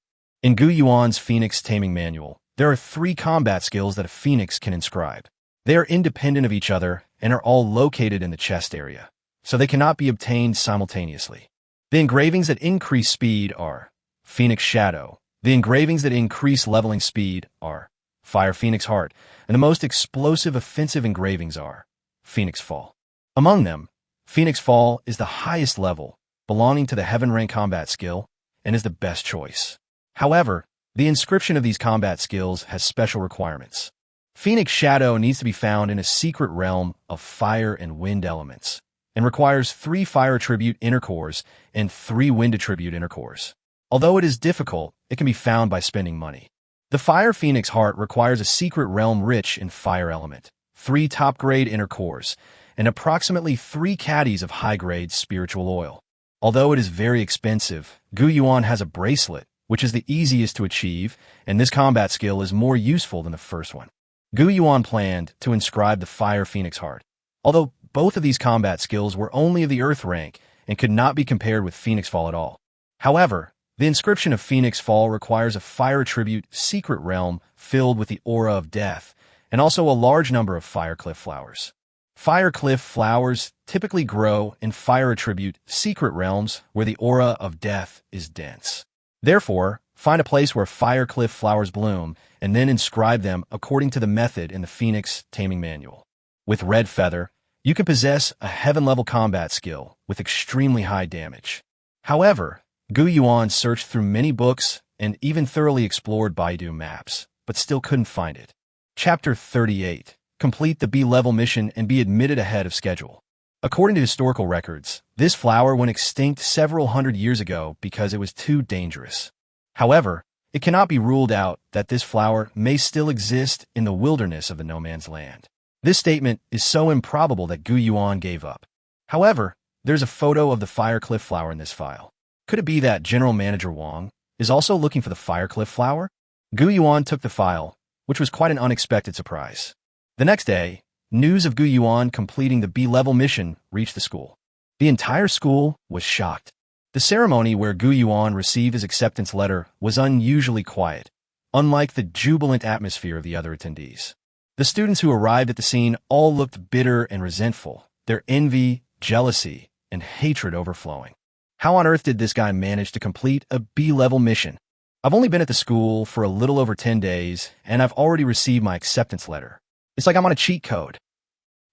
In Gu Yuan's Phoenix Taming Manual, there are 3 combat skills that a phoenix can inscribe. They are independent of each other and are all located in the chest area, so they cannot be obtained simultaneously. The engravings that increase speed are Phoenix Shadow. The engravings that increase leveling speed are Fire Phoenix Heart, and the most explosive offensive engravings are Phoenix Fall. Among them, Phoenix Fall is the highest level, belonging to the Heaven Rank combat skill, and is the best choice. However, the inscription of these combat skills has special requirements. Phoenix Shadow needs to be found in a secret realm of fire and wind elements, and requires 3 fire attribute inner cores and 3 wind attribute inner cores. Although it is difficult, it can be found by spending money. The Fire Phoenix Heart requires a secret realm rich in fire element, 3 top-grade inner cores, and approximately 3 caddies of high-grade spiritual oil. Although it is very expensive, Gu Yuan has a bracelet, which is the easiest to achieve, and this combat skill is more useful than the first one. Gu Yuan planned to inscribe the Fire Phoenix Heart. Although both of these combat skills were only of the Earth rank and could not be compared with Phoenix Fall at all. However, the inscription of Phoenix Fall requires a fire attribute secret realm filled with the aura of death, and also a large number of fire cliff flowers. Fire cliff flowers typically grow in fire attribute secret realms where the aura of death is dense. Therefore, find a place where fire cliff flowers bloom, and then inscribe them according to the method in the Phoenix Taming Manual. With Red Feather, you can possess a heaven-level combat skill with extremely high damage. However, Gu Yuan searched through many books and even thoroughly explored Baidu maps, but still couldn't find it. Chapter 38. Complete the B-level mission and be admitted ahead of schedule. According to historical records, this flower went extinct several hundred years ago because it was too dangerous. However, it cannot be ruled out that this flower may still exist in the wilderness of the no man's land. This statement is so improbable that Gu Yuan gave up. However, there's a photo of the Fire Cliff flower in this file. Could it be that General Manager Wang is also looking for the Fire Cliff flower? Gu Yuan took the file, which was quite an unexpected surprise. The next day, news of Gu Yuan completing the B-level mission reached the school. The entire school was shocked. The ceremony where Gu Yuan received his acceptance letter was unusually quiet, unlike the jubilant atmosphere of the other attendees. The students who arrived at the scene all looked bitter and resentful, their envy, jealousy, and hatred overflowing. How on earth did this guy manage to complete a B-level mission? I've only been at the school for a little over 10 days, and I've already received my acceptance letter. It's like I'm on a cheat code.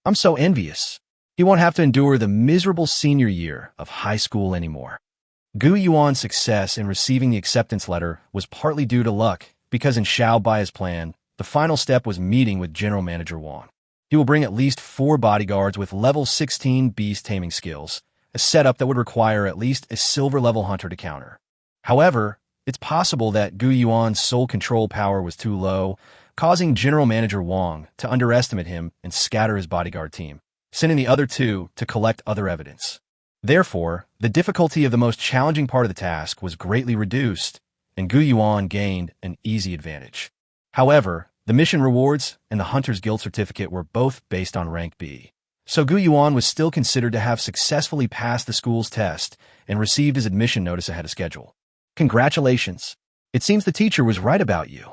I'm so envious. He won't have to endure the miserable senior year of high school anymore. Gu Yuan's success in receiving the acceptance letter was partly due to luck, because in Xiao Bai's plan, the final step was meeting with General Manager Wang. He will bring at least 4 bodyguards with level 16 beast taming skills, a setup that would require at least a silver-level hunter to counter. However, it's possible that Gu Yuan's soul control power was too low, causing General Manager Wang to underestimate him and scatter his bodyguard team, sending the other 2 to collect other evidence. Therefore, the difficulty of the most challenging part of the task was greatly reduced, and Gu Yuan gained an easy advantage. However, the mission rewards and the Hunter's Guild certificate were both based on rank B. So Gu Yuan was still considered to have successfully passed the school's test and received his admission notice ahead of schedule. Congratulations. It seems the teacher was right about you.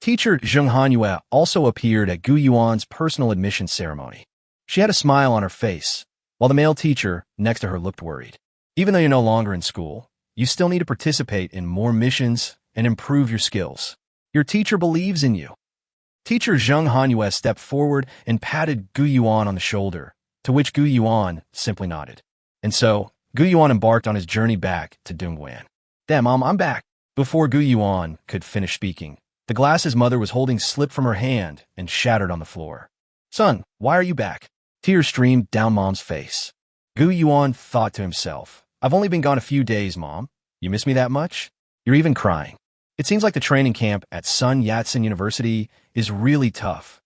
Teacher Zheng Hanyue also appeared at Gu Yuan's personal admission ceremony. She had a smile on her face, while the male teacher next to her looked worried. Even though you're no longer in school, you still need to participate in more missions and improve your skills. Your teacher believes in you. Teacher Zheng Hanyue stepped forward and patted Gu Yuan on the shoulder, to which Gu Yuan simply nodded. And so, Gu Yuan embarked on his journey back to Dongguan. "Damn, Mom, I'm back." Before Gu Yuan could finish speaking, the glass his mother was holding slipped from her hand and shattered on the floor. "Son, why are you back?" Tears streamed down Mom's face. Gu Yuan thought to himself, "I've only been gone a few days, Mom. You miss me that much? You're even crying." It seems like the training camp at Sun Yat-sen University is really tough.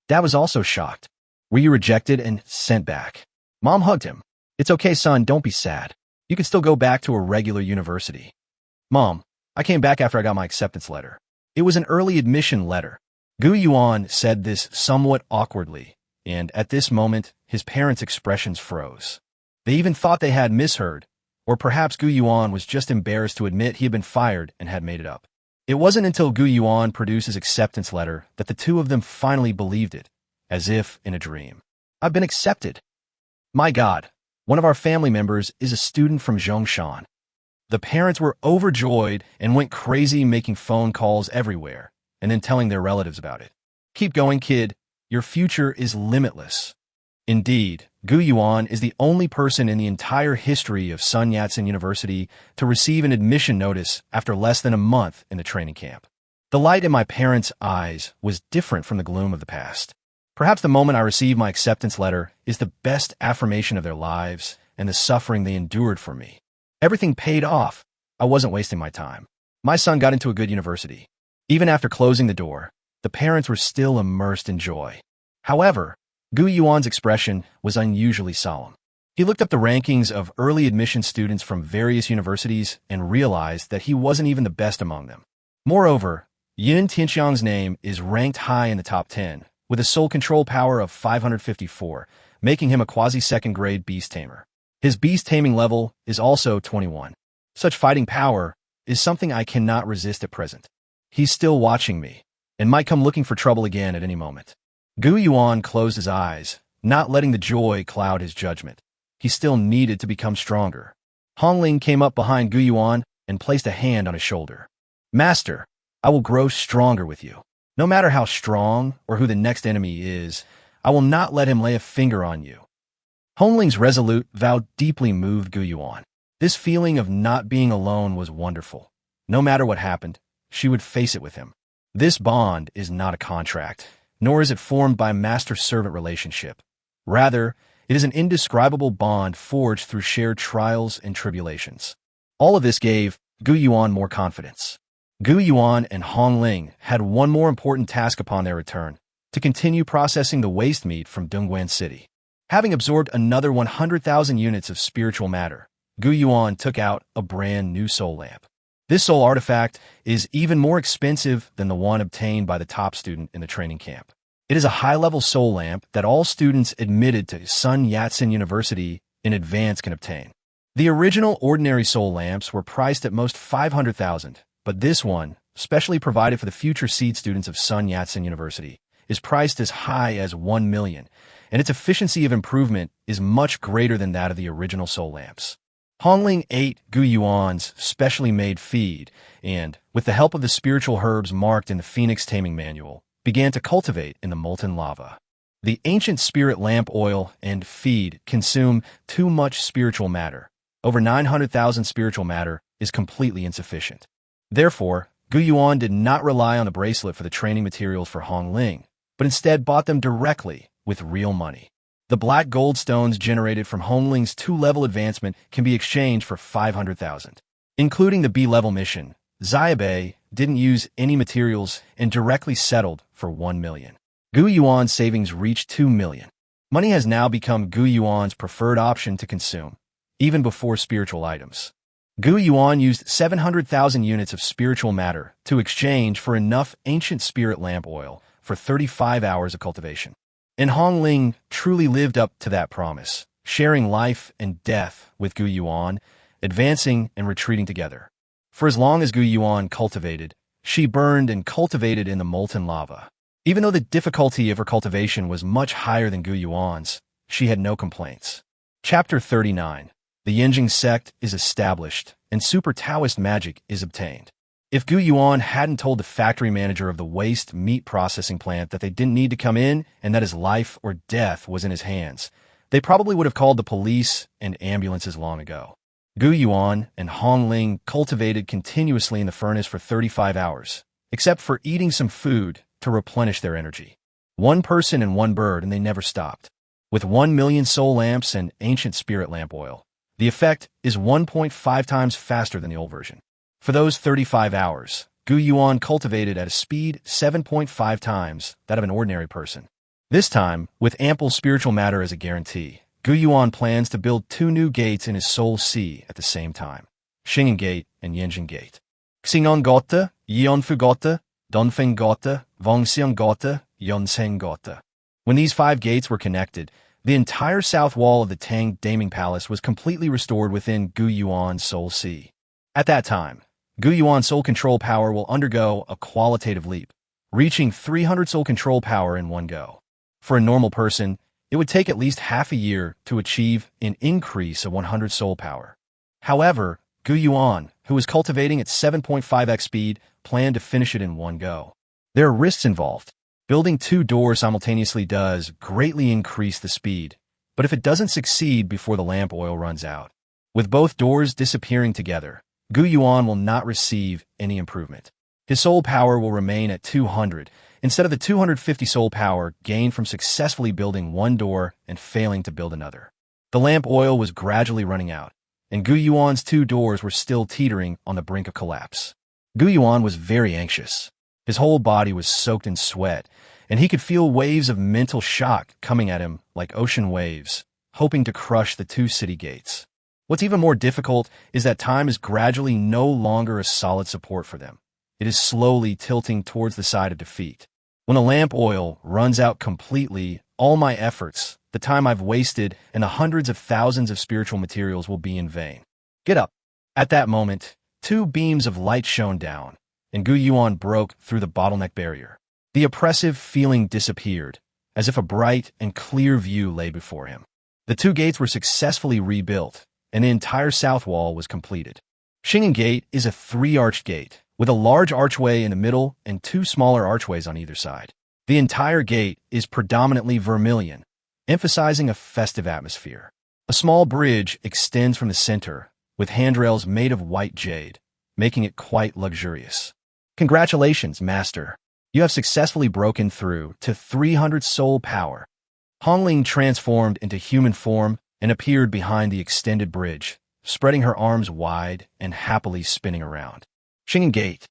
Dad was also shocked. "Were you rejected and sent back?" Mom hugged him. "It's okay, son, don't be sad. You can still go back to a regular university." "Mom, I came back after I got my acceptance letter. It was an early admission letter." Gu Yuan said this somewhat awkwardly, and at this moment, his parents' expressions froze. They even thought they had misheard, or perhaps Gu Yuan was just embarrassed to admit he had been fired and had made it up. It wasn't until Gu Yuan produced his acceptance letter that the two of them finally believed it, as if in a dream. "I've been accepted. My God, one of our family members is a student from Zhongshan." The parents were overjoyed and went crazy making phone calls everywhere, and then telling their relatives about it. "Keep going, kid. Your future is limitless." Indeed, Gu Yuan is the only person in the entire history of Sun Yat-sen University to receive an admission notice after less than a month in the training camp. The light in my parents' eyes was different from the gloom of the past. Perhaps the moment I received my acceptance letter is the best affirmation of their lives and the suffering they endured for me. Everything paid off. I wasn't wasting my time. My son got into a good university. Even after closing the door, the parents were still immersed in joy. However, Gu Yuan's expression was unusually solemn. He looked up the rankings of early admission students from various universities and realized that he wasn't even the best among them. Moreover, Yin Tianxiang's name is ranked high in the top 10, with a soul control power of 554, making him a quasi-second grade beast tamer. His beast taming level is also 21. Such fighting power is something I cannot resist at present. He's still watching me, and might come looking for trouble again at any moment. Gu Yuan closed his eyes, not letting the joy cloud his judgment. He still needed to become stronger. Hongling came up behind Gu Yuan and placed a hand on his shoulder. "Master, I will grow stronger with you. No matter how strong or who the next enemy is, I will not let him lay a finger on you." Hongling's resolute vow deeply moved Gu Yuan. This feeling of not being alone was wonderful. No matter what happened, she would face it with him. This bond is not a contract, nor is it formed by a master-servant relationship. Rather, it is an indescribable bond forged through shared trials and tribulations. All of this gave Gu Yuan more confidence. Gu Yuan and Hongling had one more important task upon their return, to continue processing the waste meat from Dongguan City. Having absorbed another 100,000 units of spiritual matter, Gu Yuan took out a brand new soul lamp. This soul artifact is even more expensive than the one obtained by the top student in the training camp. It is a high-level soul lamp that all students admitted to Sun Yat-sen University in advance can obtain. The original ordinary soul lamps were priced at most 500,000, but this one, specially provided for the future seed students of Sun Yat-sen University, is priced as high as 1 million, and its efficiency of improvement is much greater than that of the original soul lamps. Hongling ate Gu Yuan's specially made feed and, with the help of the spiritual herbs marked in the Phoenix Taming Manual, began to cultivate in the molten lava. The ancient spirit lamp oil and feed consume too much spiritual matter. Over 900,000 spiritual matter is completely insufficient. Therefore, Gu Yuan did not rely on the bracelet for the training materials for Hongling, but instead bought them directly with real money. The black gold stones generated from Hongling's 2-level advancement can be exchanged for 500,000. Including the B-level mission, Xiaobei didn't use any materials and directly settled for 1 million. Gu Yuan's savings reached 2 million. Money has now become Gu Yuan's preferred option to consume, even before spiritual items. Gu Yuan used 700,000 units of spiritual matter to exchange for enough ancient spirit lamp oil for 35 hours of cultivation. And Hongling truly lived up to that promise, sharing life and death with Gu Yuan, advancing and retreating together. For as long as Gu Yuan cultivated, she burned and cultivated in the molten lava. Even though the difficulty of her cultivation was much higher than Gu Yuan's, she had no complaints. Chapter 39. The Yinjing sect is established, and super Taoist magic is obtained. If Gu Yuan hadn't told the factory manager of the waste meat processing plant that they didn't need to come in and that his life or death was in his hands, they probably would have called the police and ambulances long ago. Gu Yuan and Hong Ling cultivated continuously in the furnace for 35 hours, except for eating some food to replenish their energy. One person and one bird, and they never stopped. With 1 million soul lamps and ancient spirit lamp oil, the effect is 1.5 times faster than the old version. For those 35 hours, Gu Yuan cultivated at a speed 7.5 times that of an ordinary person. This time, with ample spiritual matter as a guarantee, Gu Yuan plans to build 2 new gates in his soul sea at the same time, Xing'an Gate and Yanjing Gate. Xing'an Gote, Yionfu Gote, Donfeng Gote, Vongxiang Gote, Yonseng Gote. When these 5 gates were connected, the entire south wall of the Tang Daming Palace was completely restored within Gu Yuan's soul sea. At that time, Gu Yuan's soul control power will undergo a qualitative leap, reaching 300 soul control power in one go. For a normal person, it would take at least half a year to achieve an increase of 100 soul power. However, Gu Yuan, who was cultivating at 7.5x speed, planned to finish it in one go. There are risks involved. Building 2 doors simultaneously does greatly increase the speed, but if it doesn't succeed before the lamp oil runs out, with both doors disappearing together, Gu Yuan will not receive any improvement. His soul power will remain at 200, instead of the 250 soul power gained from successfully building 1 door and failing to build another. The lamp oil was gradually running out, and Gu Yuan's 2 doors were still teetering on the brink of collapse. Gu Yuan was very anxious. His whole body was soaked in sweat, and he could feel waves of mental shock coming at him like ocean waves, hoping to crush the 2 city gates. What's even more difficult is that time is gradually no longer a solid support for them. It is slowly tilting towards the side of defeat. When the lamp oil runs out completely, all my efforts, the time I've wasted, and the hundreds of thousands of spiritual materials will be in vain. Get up. At that moment, 2 beams of light shone down, and Gu Yuan broke through the bottleneck barrier. The oppressive feeling disappeared, as if a bright and clear view lay before him. The 2 gates were successfully rebuilt, and the entire south wall was completed. Xing'an Gate is a 3-arched gate, with a large archway in the middle and 2 smaller archways on either side. The entire gate is predominantly vermilion, emphasizing a festive atmosphere. A small bridge extends from the center, with handrails made of white jade, making it quite luxurious. Congratulations, Master. You have successfully broken through to 300 soul power. Hong Ling transformed into human form and appeared behind the extended bridge, spreading her arms wide and happily spinning around. Xing'an Gate.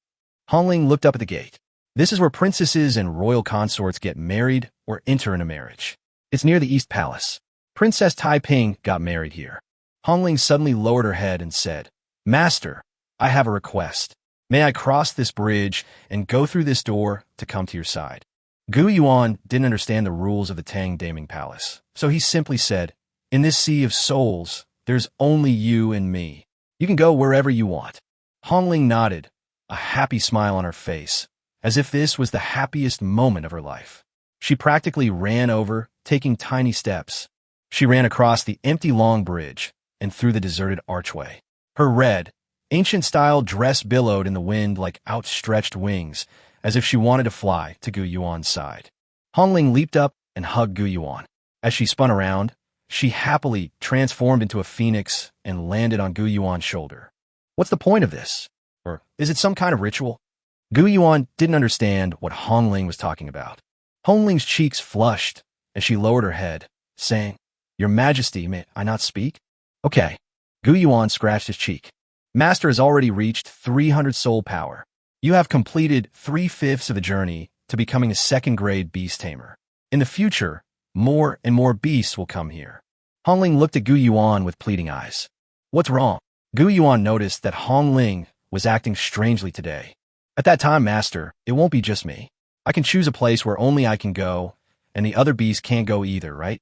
Hong Ling looked up at the gate. This is where princesses and royal consorts get married or enter into marriage. It's near the East Palace. Princess Taiping got married here. Hong Ling suddenly lowered her head and said, Master, I have a request. May I cross this bridge and go through this door to come to your side? Gu Yuan didn't understand the rules of the Tang Daming Palace, so he simply said, In this sea of souls, there's only you and me. You can go wherever you want. Hong Ling nodded, a happy smile on her face, as if this was the happiest moment of her life. She practically ran over, taking tiny steps. She ran across the empty long bridge and through the deserted archway. Her red, ancient-style dress billowed in the wind like outstretched wings, as if she wanted to fly to Gu Yuan's side. Hong Ling leaped up and hugged Gu Yuan. As she spun around, she happily transformed into a phoenix and landed on Gu Yuan's shoulder. What's the point of this? Or is it some kind of ritual? Gu Yuan didn't understand what Hong Ling was talking about. Hong Ling's cheeks flushed as she lowered her head, saying, Your Majesty, may I not speak? Okay. Gu Yuan scratched his cheek. Master has already reached 300 soul power. You have completed 3/5 of the journey to becoming a 2nd-grade beast tamer. In the future, more and more beasts will come here. Hong Ling looked at Gu Yuan with pleading eyes. What's wrong? Gu Yuan noticed that Hong Ling was acting strangely today. At that time, Master, it won't be just me. I can choose a place where only I can go, and the other beasts can't go either, right?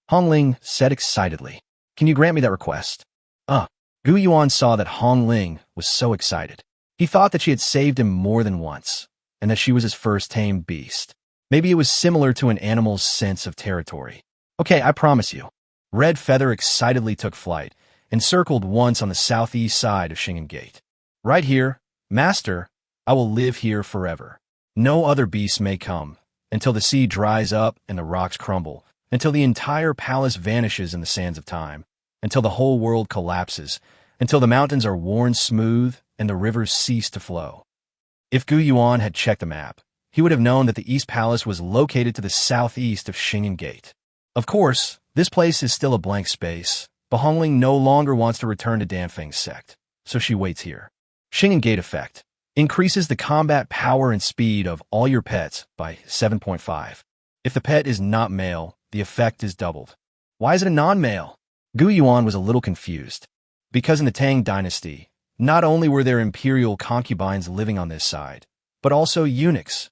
Hong Ling said excitedly. Can you grant me that request? Gu Yuan saw that Hong Ling was so excited. He thought that she had saved him more than once, and that she was his first tamed beast. Maybe it was similar to an animal's sense of territory. Okay, I promise you. Red Feather excitedly took flight and circled once on the southeast side of Shingen Gate. Right here, Master, I will live here forever. No other beasts may come, until the sea dries up and the rocks crumble, until the entire palace vanishes in the sands of time, until the whole world collapses, until the mountains are worn smooth and the rivers cease to flow. If Gu Yuan had checked the map, he would have known that the East Palace was located to the southeast of Shingen Gate. Of course, this place is still a blank space, but Hongling no longer wants to return to Danfeng's sect, so she waits here. Shingen Gate effect increases the combat power and speed of all your pets by 7.5. If the pet is not male, the effect is doubled. Why is it a non-male? Gu Yuan was a little confused. Because in the Tang dynasty, not only were there imperial concubines living on this side, but also eunuchs.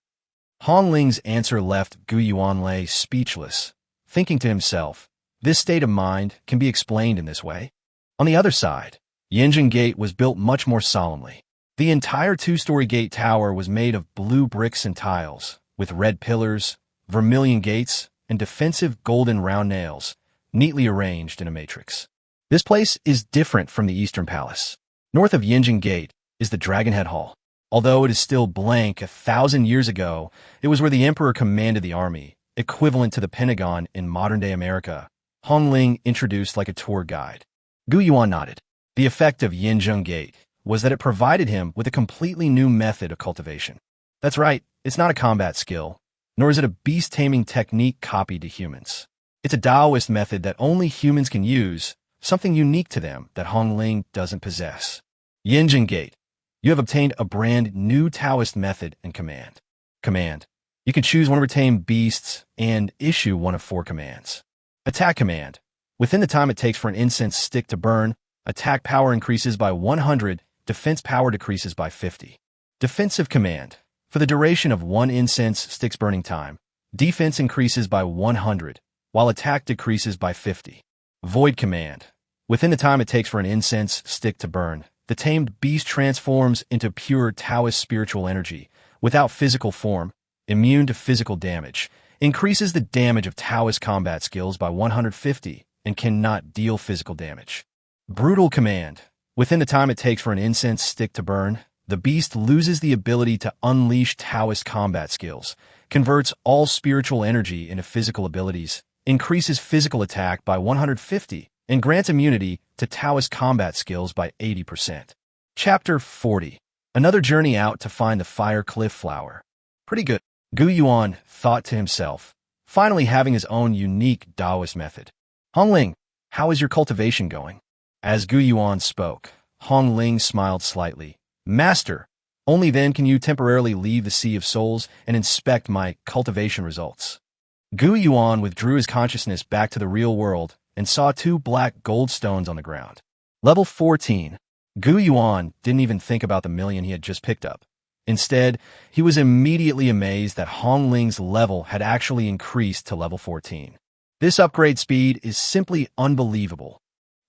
Hongling's answer left Gu Yuan speechless, thinking to himself, this state of mind can be explained in this way. On the other side, Yanjin Gate was built much more solemnly. The entire two-story gate tower was made of blue bricks and tiles, with red pillars, vermilion gates, and defensive golden round nails, neatly arranged in a matrix. This place is different from the Eastern Palace. North of Yanjin Gate is the Dragonhead Hall. Although it is still blank, 1,000 years ago, it was where the Emperor commanded the army, equivalent to the Pentagon in modern-day America. Hongling introduced like a tour guide. Gu Yuan nodded. The effect of Yanjin Gate was that it provided him with a completely new method of cultivation. That's right, it's not a combat skill, nor is it a beast-taming technique copied to humans. It's a Taoist method that only humans can use, something unique to them that Hongling doesn't possess. Yanjin Gate. You have obtained a brand new Taoist method and command. Command. You can choose one of your tamed beasts and issue one of 4 commands. Attack command. Within the time it takes for an incense stick to burn, attack power increases by 100, defense power decreases by 50. Defensive command. For the duration of 1 incense stick's burning time, defense increases by 100, while attack decreases by 50. Void command. Within the time it takes for an incense stick to burn, the tamed beast transforms into pure Taoist spiritual energy, without physical form, immune to physical damage, increases the damage of Taoist combat skills by 150, and cannot deal physical damage. Brutal command. Within the time it takes for an incense stick to burn, the beast loses the ability to unleash Taoist combat skills, converts all spiritual energy into physical abilities, increases physical attack by 150, and grants immunity to Taoist combat skills by 80%. Chapter 40. Another journey out to find the Fire Cliff Flower. Pretty good. Gu Yuan thought to himself, finally having his own unique Taoist method. Hongling, how is your cultivation going? As Gu Yuan spoke, Hongling smiled slightly. Master, only then can you temporarily leave the Sea of Souls and inspect my cultivation results. Gu Yuan withdrew his consciousness back to the real world and saw 2 black gold stones on the ground. Level 14. Gu Yuan didn't even think about the million he had just picked up. Instead, he was immediately amazed that Hongling's level had actually increased to level 14. This upgrade speed is simply unbelievable.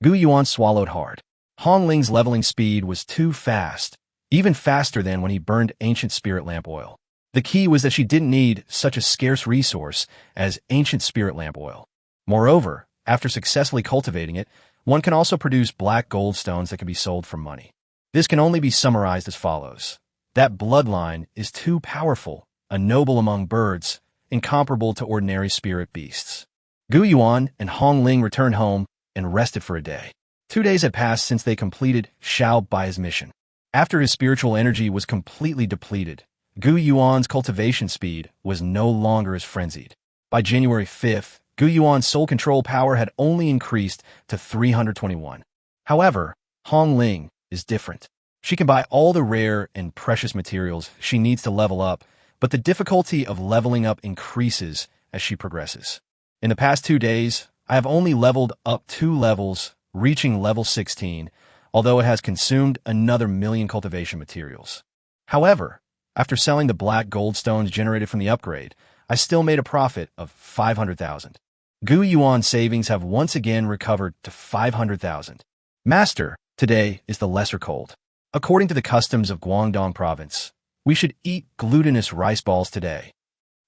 Gu Yuan swallowed hard. Hongling's leveling speed was too fast, even faster than when he burned ancient spirit lamp oil. The key was that she didn't need such a scarce resource as ancient spirit lamp oil. Moreover, after successfully cultivating it, one can also produce black gold stones that can be sold for money. This can only be summarized as follows. That bloodline is too powerful, a noble among birds, incomparable to ordinary spirit beasts. Gu Yuan and Hongling returned home and rested for a day. 2 days had passed since they completed Xiao Bai's mission. After his spiritual energy was completely depleted, Gu Yuan's cultivation speed was no longer as frenzied. By January 5th, Gu Yuan's soul control power had only increased to 321. However, Hongling is different. She can buy all the rare and precious materials she needs to level up, but the difficulty of leveling up increases as she progresses. In the past 2 days, I have only leveled up 2 levels, reaching level 16, although it has consumed another 1,000,000 cultivation materials. However, after selling the black gold stones generated from the upgrade, I still made a profit of 500,000. Gu Yuan's savings have once again recovered to 500,000. Master, today is the lesser cold. According to the customs of Guangdong province, we should eat glutinous rice balls today.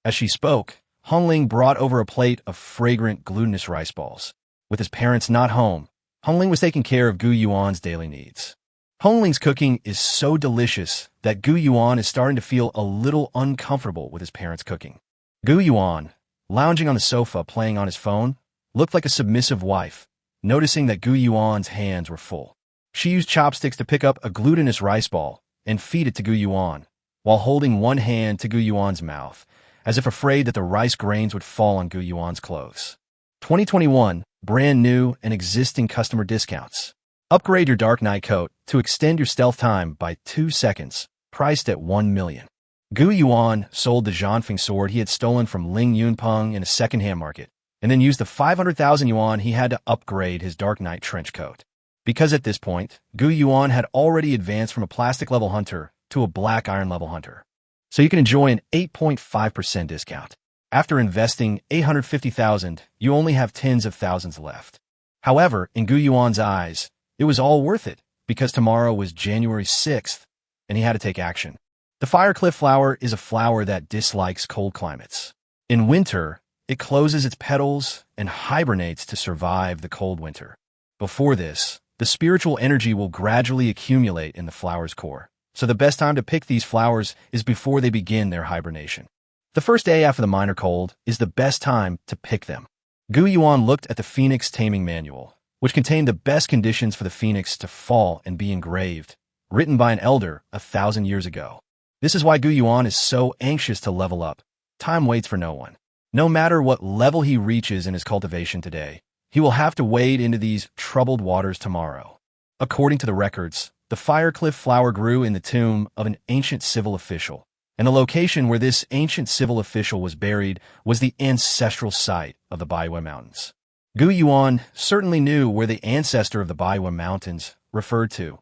As she spoke, Hongling brought over a plate of fragrant glutinous rice balls. With his parents not home, Hongling was taking care of Gu Yuan's daily needs. Hongling's cooking is so delicious that Gu Yuan is starting to feel a little uncomfortable with his parents' cooking. Gu Yuan, lounging on the sofa playing on his phone, looked like a submissive wife, noticing that Gu Yuan's hands were full. She used chopsticks to pick up a glutinous rice ball and feed it to Gu Yuan, while holding one hand to Gu Yuan's mouth, as if afraid that the rice grains would fall on Gu Yuan's clothes. 2021, brand new and existing customer discounts. Upgrade your Dark Knight coat to extend your stealth time by 2 seconds, priced at 1 million. Gu Yuan sold the Zhanfeng sword he had stolen from Ling Yunpeng in a second-hand market, and then used the 500,000 yuan he had to upgrade his Dark Knight trench coat. Because at this point, Gu Yuan had already advanced from a plastic-level hunter to a black iron-level hunter. So you can enjoy an 8.5% discount. After investing 850,000, you only have tens of thousands left. However, in Gu Yuan's eyes, it was all worth it, because tomorrow was January 6th, and he had to take action. The Firecliff flower is a flower that dislikes cold climates. In winter, it closes its petals and hibernates to survive the cold winter. Before this, the spiritual energy will gradually accumulate in the flower's core, so the best time to pick these flowers is before they begin their hibernation. The first day after the minor cold is the best time to pick them. Gu Yuan looked at the Phoenix Taming Manual, which contained the best conditions for the phoenix to fall and be engraved, written by an elder 1,000 years ago. This is why Gu Yuan is so anxious to level up. Time waits for no one. No matter what level he reaches in his cultivation today, he will have to wade into these troubled waters tomorrow. According to the records, the Firecliff flower grew in the tomb of an ancient civil official, and the location where this ancient civil official was buried was the ancestral site of the Baihui Mountains. Gu Yuan certainly knew where the ancestor of the Baihui Mountains referred to,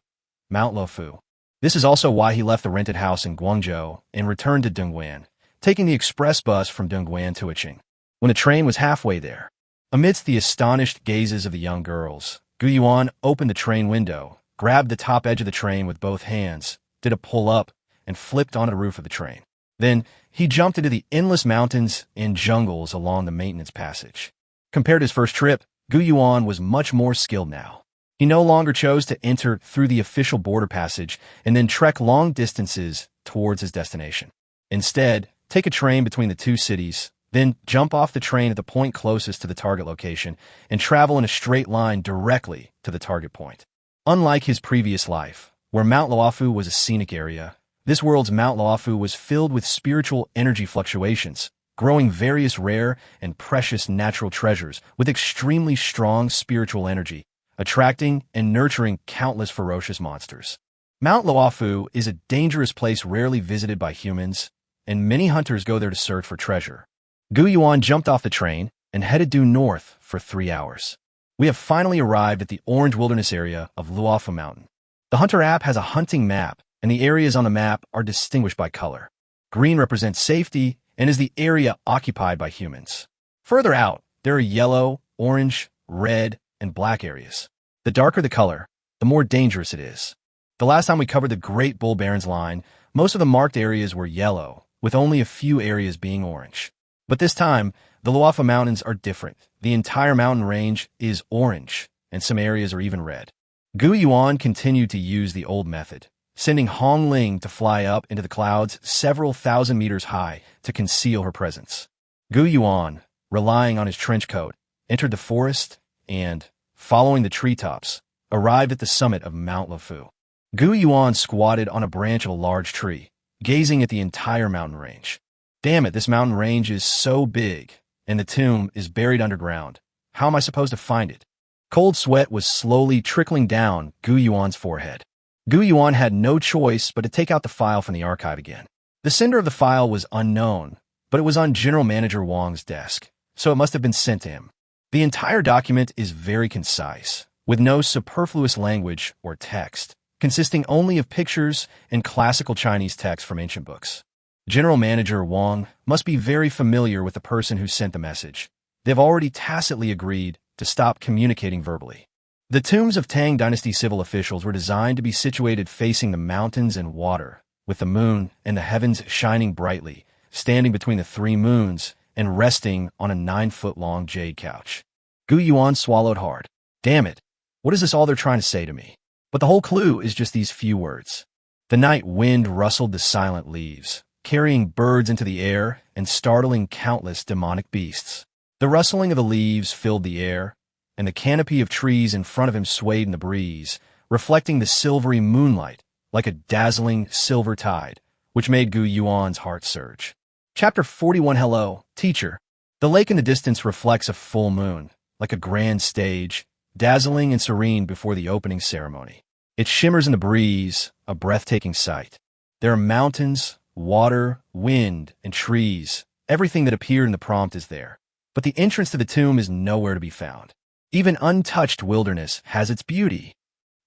Mount Luofu. This is also why he left the rented house in Guangzhou and returned to Dongguan, taking the express bus from Dongguan to Iqing. When the train was halfway there, amidst the astonished gazes of the young girls, Gu Yuan opened the train window, grabbed the top edge of the train with both hands, did a pull-up, and flipped onto the roof of the train. Then, he jumped into the endless mountains and jungles along the maintenance passage. Compared to his first trip, Gu Yuan was much more skilled now. He no longer chose to enter through the official border passage and then trek long distances towards his destination. Instead, take a train between the two cities, then jump off the train at the point closest to the target location and travel in a straight line directly to the target point. Unlike his previous life, where Mount Luofu was a scenic area, this world's Mount Luofu was filled with spiritual energy fluctuations, growing various rare and precious natural treasures with extremely strong spiritual energy, attracting and nurturing countless ferocious monsters. Mount Luofu is a dangerous place rarely visited by humans, and many hunters go there to search for treasure. Gu Yuan jumped off the train and headed due north for 3 hours. We have finally arrived at the orange wilderness area of Luofu Mountain. The Hunter app has a hunting map, and the areas on the map are distinguished by color. Green represents safety and is the area occupied by humans. Further out, there are yellow, orange, red, and black areas. The darker the color, the more dangerous it is. The last time we covered the Great Bull Barrens line, most of the marked areas were yellow, with only a few areas being orange. But this time, the Luofu Mountains are different. The entire mountain range is orange, and some areas are even red. Gu Yuan continued to use the old method, sending Hong Ling to fly up into the clouds several thousand meters high to conceal her presence. Gu Yuan, relying on his trench coat, entered the forest and, following the treetops, arrived at the summit of Mount Luofu. Gu Yuan squatted on a branch of a large tree, gazing at the entire mountain range. Damn it, this mountain range is so big, and the tomb is buried underground. How am I supposed to find it? Cold sweat was slowly trickling down Gu Yuan's forehead. Gu Yuan had no choice but to take out the file from the archive again. The sender of the file was unknown, but it was on General Manager Wang's desk, so it must have been sent to him. The entire document is very concise, with no superfluous language or text, consisting only of pictures and classical Chinese text from ancient books. General Manager Wang must be very familiar with the person who sent the message. They've already tacitly agreed to stop communicating verbally. The tombs of Tang Dynasty civil officials were designed to be situated facing the mountains and water, with the moon and the heavens shining brightly, standing between the three moons and resting on a 9-foot-long jade couch. Gu Yuan swallowed hard. Damn it. What is this all they're trying to say to me? But the whole clue is just these few words. The night wind rustled the silent leaves, carrying birds into the air and startling countless demonic beasts. The rustling of the leaves filled the air, and the canopy of trees in front of him swayed in the breeze, reflecting the silvery moonlight like a dazzling silver tide, which made Gu Yuan's heart surge. Chapter 41. Hello, teacher. The lake in the distance reflects a full moon, like a grand stage, dazzling and serene before the opening ceremony. It shimmers in the breeze, a breathtaking sight. There are mountains, water, wind, and trees. Everything that appeared in the prompt is there. But the entrance to the tomb is nowhere to be found. Even untouched wilderness has its beauty.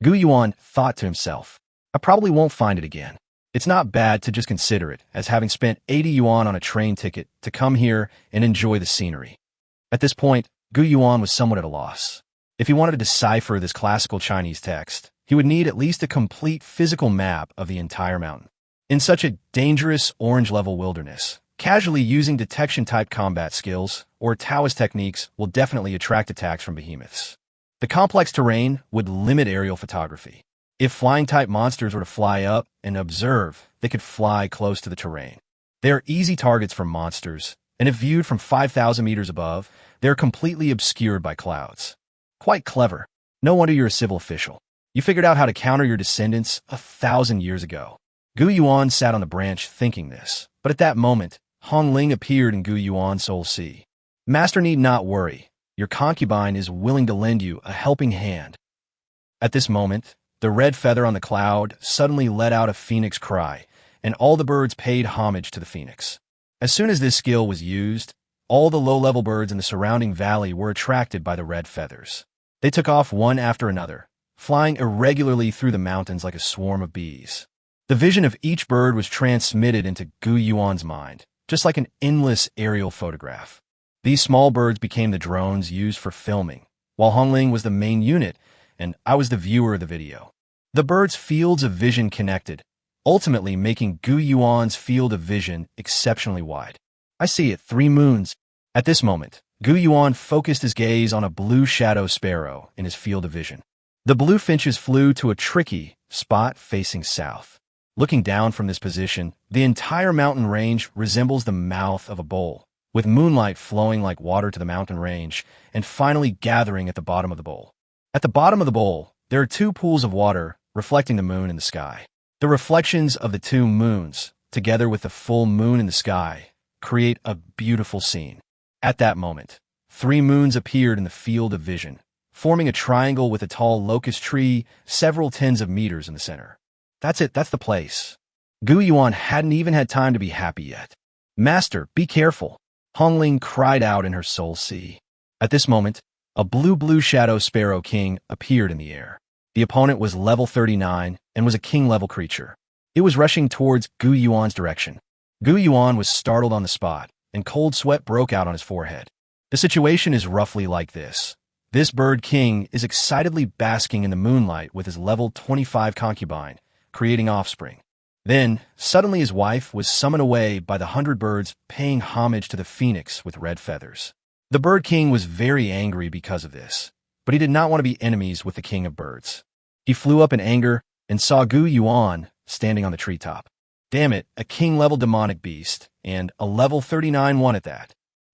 Gu Yuan thought to himself, I probably won't find it again. It's not bad to just consider it as having spent 80 yuan on a train ticket to come here and enjoy the scenery. At this point, Gu Yuan was somewhat at a loss. If he wanted to decipher this classical Chinese text, he would need at least a complete physical map of the entire mountain. In such a dangerous orange-level wilderness, casually using detection-type combat skills or Taoist techniques will definitely attract attacks from behemoths. The complex terrain would limit aerial photography. If flying-type monsters were to fly up and observe, they could fly close to the terrain. They are easy targets for monsters, and if viewed from 5,000 meters above, they are completely obscured by clouds. Quite clever. No wonder you're a civil official. You figured out how to counter your descendants 1,000 years ago. Gu Yuan sat on the branch thinking this, but at that moment, Hong Ling appeared in Gu Yuan's soul sea. Master need not worry. Your concubine is willing to lend you a helping hand. At this moment, the red feather on the cloud suddenly let out a phoenix cry, and all the birds paid homage to the phoenix. As soon as this skill was used, all the low-level birds in the surrounding valley were attracted by the red feathers. They took off one after another, flying irregularly through the mountains like a swarm of bees. The vision of each bird was transmitted into Gu Yuan's mind, just like an endless aerial photograph. These small birds became the drones used for filming, while Hongling was the main unit, and I was the viewer of the video. The birds' fields of vision connected, ultimately making Gu Yuan's field of vision exceptionally wide. I see it, 3 moons. At this moment, Gu Yuan focused his gaze on a blue shadow sparrow in his field of vision. The blue finches flew to a tricky spot facing south. Looking down from this position, the entire mountain range resembles the mouth of a bowl, with moonlight flowing like water to the mountain range and finally gathering at the bottom of the bowl. At the bottom of the bowl, there are 2 pools of water reflecting the moon in the sky. The reflections of the 2 moons, together with the full moon in the sky, create a beautiful scene. At that moment, 3 moons appeared in the field of vision, forming a triangle with a tall locust tree several tens of meters in the center. That's it, that's the place. Gu Yuan hadn't even had time to be happy yet. Master, be careful, Hongling cried out in her soul sea. At this moment, a blue shadow sparrow king appeared in the air. The opponent was level 39 and was a king-level creature. It was rushing towards Gu Yuan's direction. Gu Yuan was startled on the spot, and cold sweat broke out on his forehead. The situation is roughly like this. This bird king is excitedly basking in the moonlight with his level 25 concubine, creating offspring. Then, suddenly his wife was summoned away by the 100 birds paying homage to the phoenix with red feathers. The bird king was very angry because of this, but he did not want to be enemies with the king of birds. He flew up in anger and saw Gu Yuan standing on the treetop. Damn it, a king-level demonic beast, and a level 39 one at that.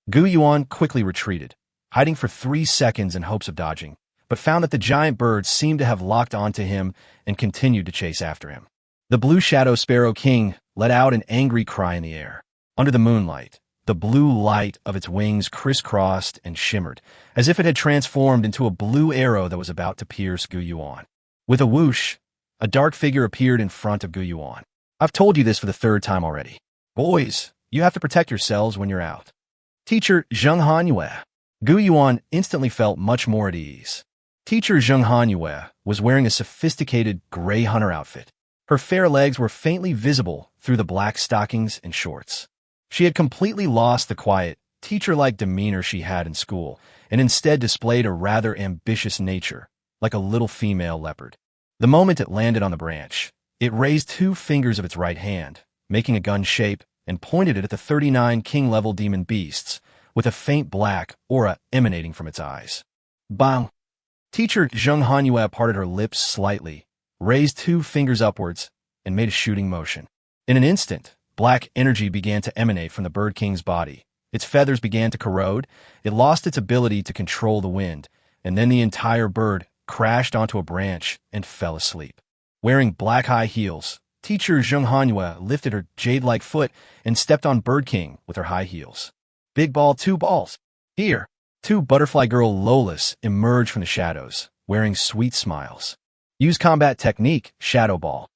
Gu Yuan quickly retreated, hiding for 3 seconds in hopes of dodging, but found that the giant bird seemed to have locked onto him and continued to chase after him. The blue shadow sparrow king let out an angry cry in the air. Under the moonlight, the blue light of its wings crisscrossed and shimmered, as if it had transformed into a blue arrow that was about to pierce Gu Yuan. With a whoosh, a dark figure appeared in front of Gu Yuan. I've told you this for the 3rd time already. Boys, you have to protect yourselves when you're out. Teacher Zheng Hanyue. Gu Yuan instantly felt much more at ease. Teacher Zheng Hanyue was wearing a sophisticated gray hunter outfit. Her fair legs were faintly visible through the black stockings and shorts. She had completely lost the quiet, teacher-like demeanor she had in school, and instead displayed a rather ambitious nature, like a little female leopard. The moment it landed on the branch, it raised 2 fingers of its right hand, making a gun shape, and pointed it at the 39 king-level demon beasts, with a faint black aura emanating from its eyes. Bang! Teacher Zheng Hanyue parted her lips slightly, raised 2 fingers upwards, and made a shooting motion. In an instant, black energy began to emanate from the Bird King's body. Its feathers began to corrode, it lost its ability to control the wind, and then the entire bird crashed onto a branch and fell asleep. Wearing black high heels, Teacher Zheng Hanyue lifted her jade-like foot and stepped on Bird King with her high heels. Big ball, 2 balls. Here. 2 butterfly girl Lolas emerged from the shadows, wearing sweet smiles. Use combat technique, Shadow Ball.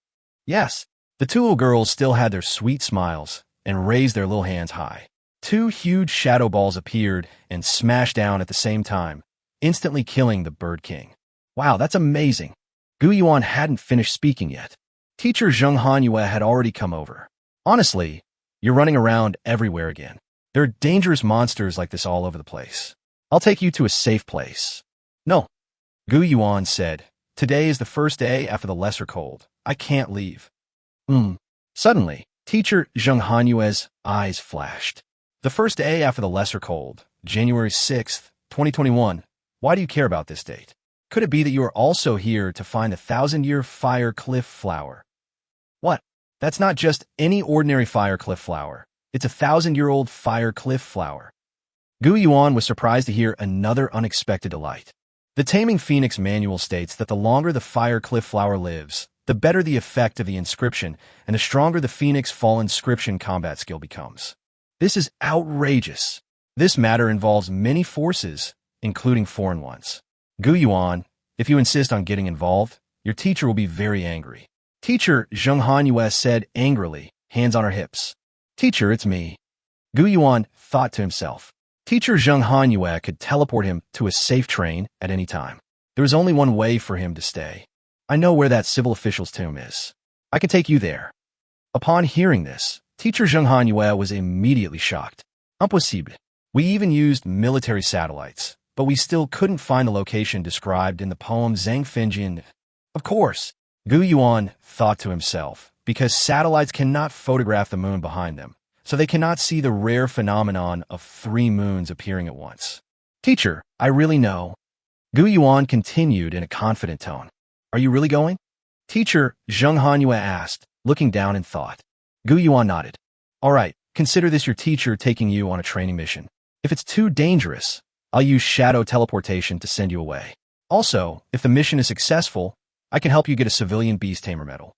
Yes. The 2 little girls still had their sweet smiles and raised their little hands high. 2 huge shadow balls appeared and smashed down at the same time, instantly killing the Bird King. Wow, that's amazing. Gu Yuan hadn't finished speaking yet. Teacher Zheng Hanyue had already come over. Honestly, you're running around everywhere again. There are dangerous monsters like this all over the place. I'll take you to a safe place. No, Gu Yuan said. Today is the first day after the lesser cold. I can't leave. Suddenly, Teacher Zheng Hanyue's eyes flashed. The first day after the lesser cold, January 6th, 2021. Why do you care about this date? Could it be that you are also here to find the 1,000-year fire cliff flower? What? That's not just any ordinary fire cliff flower. It's a 1,000-year-old fire cliff flower. Gu Yuan was surprised to hear another unexpected delight. The Taming Phoenix manual states that the longer the fire cliff flower lives, the better the effect of the inscription, and the stronger the Phoenix Fall inscription combat skill becomes. This is outrageous. This matter involves many forces, including foreign ones. Gu Yuan, if you insist on getting involved, your teacher will be very angry. Teacher Zheng Hanyue said angrily, hands on her hips. Teacher, it's me. Gu Yuan thought to himself. Teacher Zheng Hanyue could teleport him to a safe train at any time. There was only one way for him to stay. I know where that civil official's tomb is. I can take you there. Upon hearing this, Teacher Zheng Hanyue was immediately shocked. Impossible. We even used military satellites, but we still couldn't find the location described in the poem Zhang Fengjin. Of course, Gu Yuan thought to himself, because satellites cannot photograph the moon behind them, so they cannot see the rare phenomenon of 3 moons appearing at once. Teacher, I really know. Gu Yuan continued in a confident tone. Are you really going? Teacher Zheng Hanyue asked, looking down in thought. Gu Yuan nodded. All right, consider this your teacher taking you on a training mission. If it's too dangerous, I'll use shadow teleportation to send you away. Also, if the mission is successful, I can help you get a civilian beast tamer medal.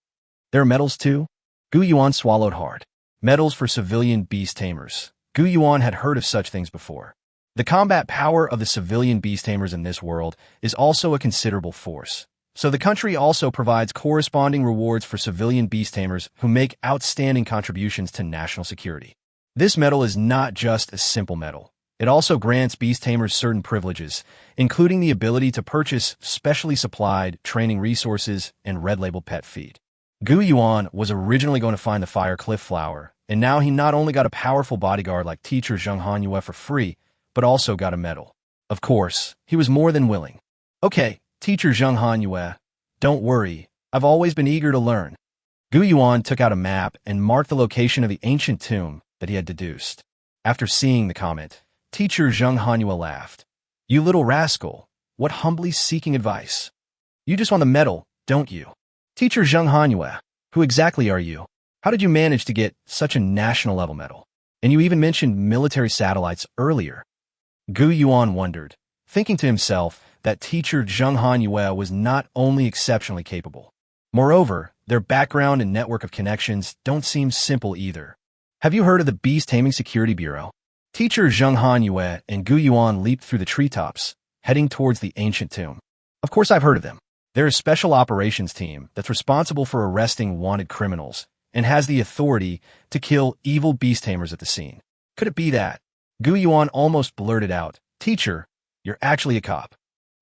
There are medals too? Gu Yuan swallowed hard. Medals for civilian beast tamers. Gu Yuan had heard of such things before. The combat power of the civilian beast tamers in this world is also a considerable force. So the country also provides corresponding rewards for civilian beast tamers who make outstanding contributions to national security. This medal is not just a simple medal. It also grants beast tamers certain privileges, including the ability to purchase specially supplied training resources and red-label pet feed. Gu Yuan was originally going to find the Fire Cliff Flower, and now he not only got a powerful bodyguard like Teacher Zheng Hanyue for free, but also got a medal. Of course, he was more than willing. Okay, Teacher Zheng Hanyue, don't worry, I've always been eager to learn. Gu Yuan took out a map and marked the location of the ancient tomb that he had deduced. After seeing the comment, Teacher Zheng Hanyue laughed. You little rascal, what humbly seeking advice. You just want the medal, don't you? Teacher Zheng Hanyue, who exactly are you? How did you manage to get such a national-level medal? And you even mentioned military satellites earlier. Gu Yuan wondered, thinking to himself that Teacher Zheng Hanyue was not only exceptionally capable. Moreover, their background and network of connections don't seem simple either. Have you heard of the Beast Taming Security Bureau? Teacher Zheng Hanyue and Gu Yuan leaped through the treetops, heading towards the ancient tomb. Of course I've heard of them. They're a special operations team that's responsible for arresting wanted criminals and has the authority to kill evil beast tamers at the scene. Could it be that? Gu Yuan almost blurted out, Teacher, you're actually a cop.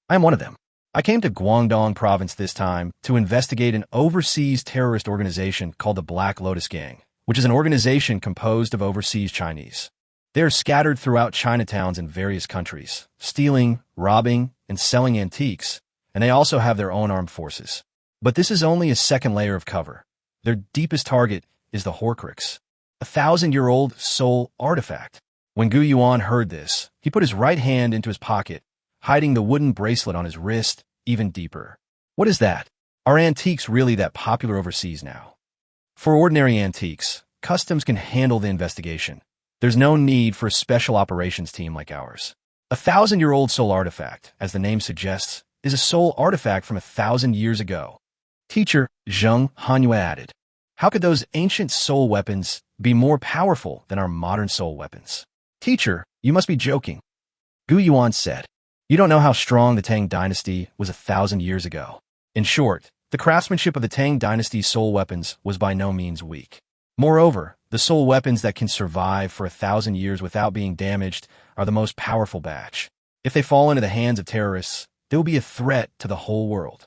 I'm one of them. I came to Guangdong province this time to investigate an overseas terrorist organization called the Black Lotus Gang, which is an organization composed of overseas Chinese. They are scattered throughout Chinatowns in various countries, stealing, robbing, and selling antiques, and they also have their own armed forces. But this is only a second layer of cover. Their deepest target is the Horcrux, a 1,000-year-old soul artifact. When Gu Yuan heard this, he put his right hand into his pocket, hiding the wooden bracelet on his wrist even deeper. What is that? Are antiques really that popular overseas now? For ordinary antiques, customs can handle the investigation. There's no need for a special operations team like ours. A 1,000-year-old soul artifact, as the name suggests, is a soul artifact from 1,000 years ago. Teacher Zheng Hanyu added, how could those ancient soul weapons be more powerful than our modern soul weapons? Teacher, you must be joking. Gu Yuan said, you don't know how strong the Tang dynasty was 1,000 years ago. In short, the craftsmanship of the Tang dynasty's soul weapons was by no means weak. Moreover, the soul weapons that can survive for 1,000 years without being damaged are the most powerful batch. If they fall into the hands of terrorists, they will be a threat to the whole world.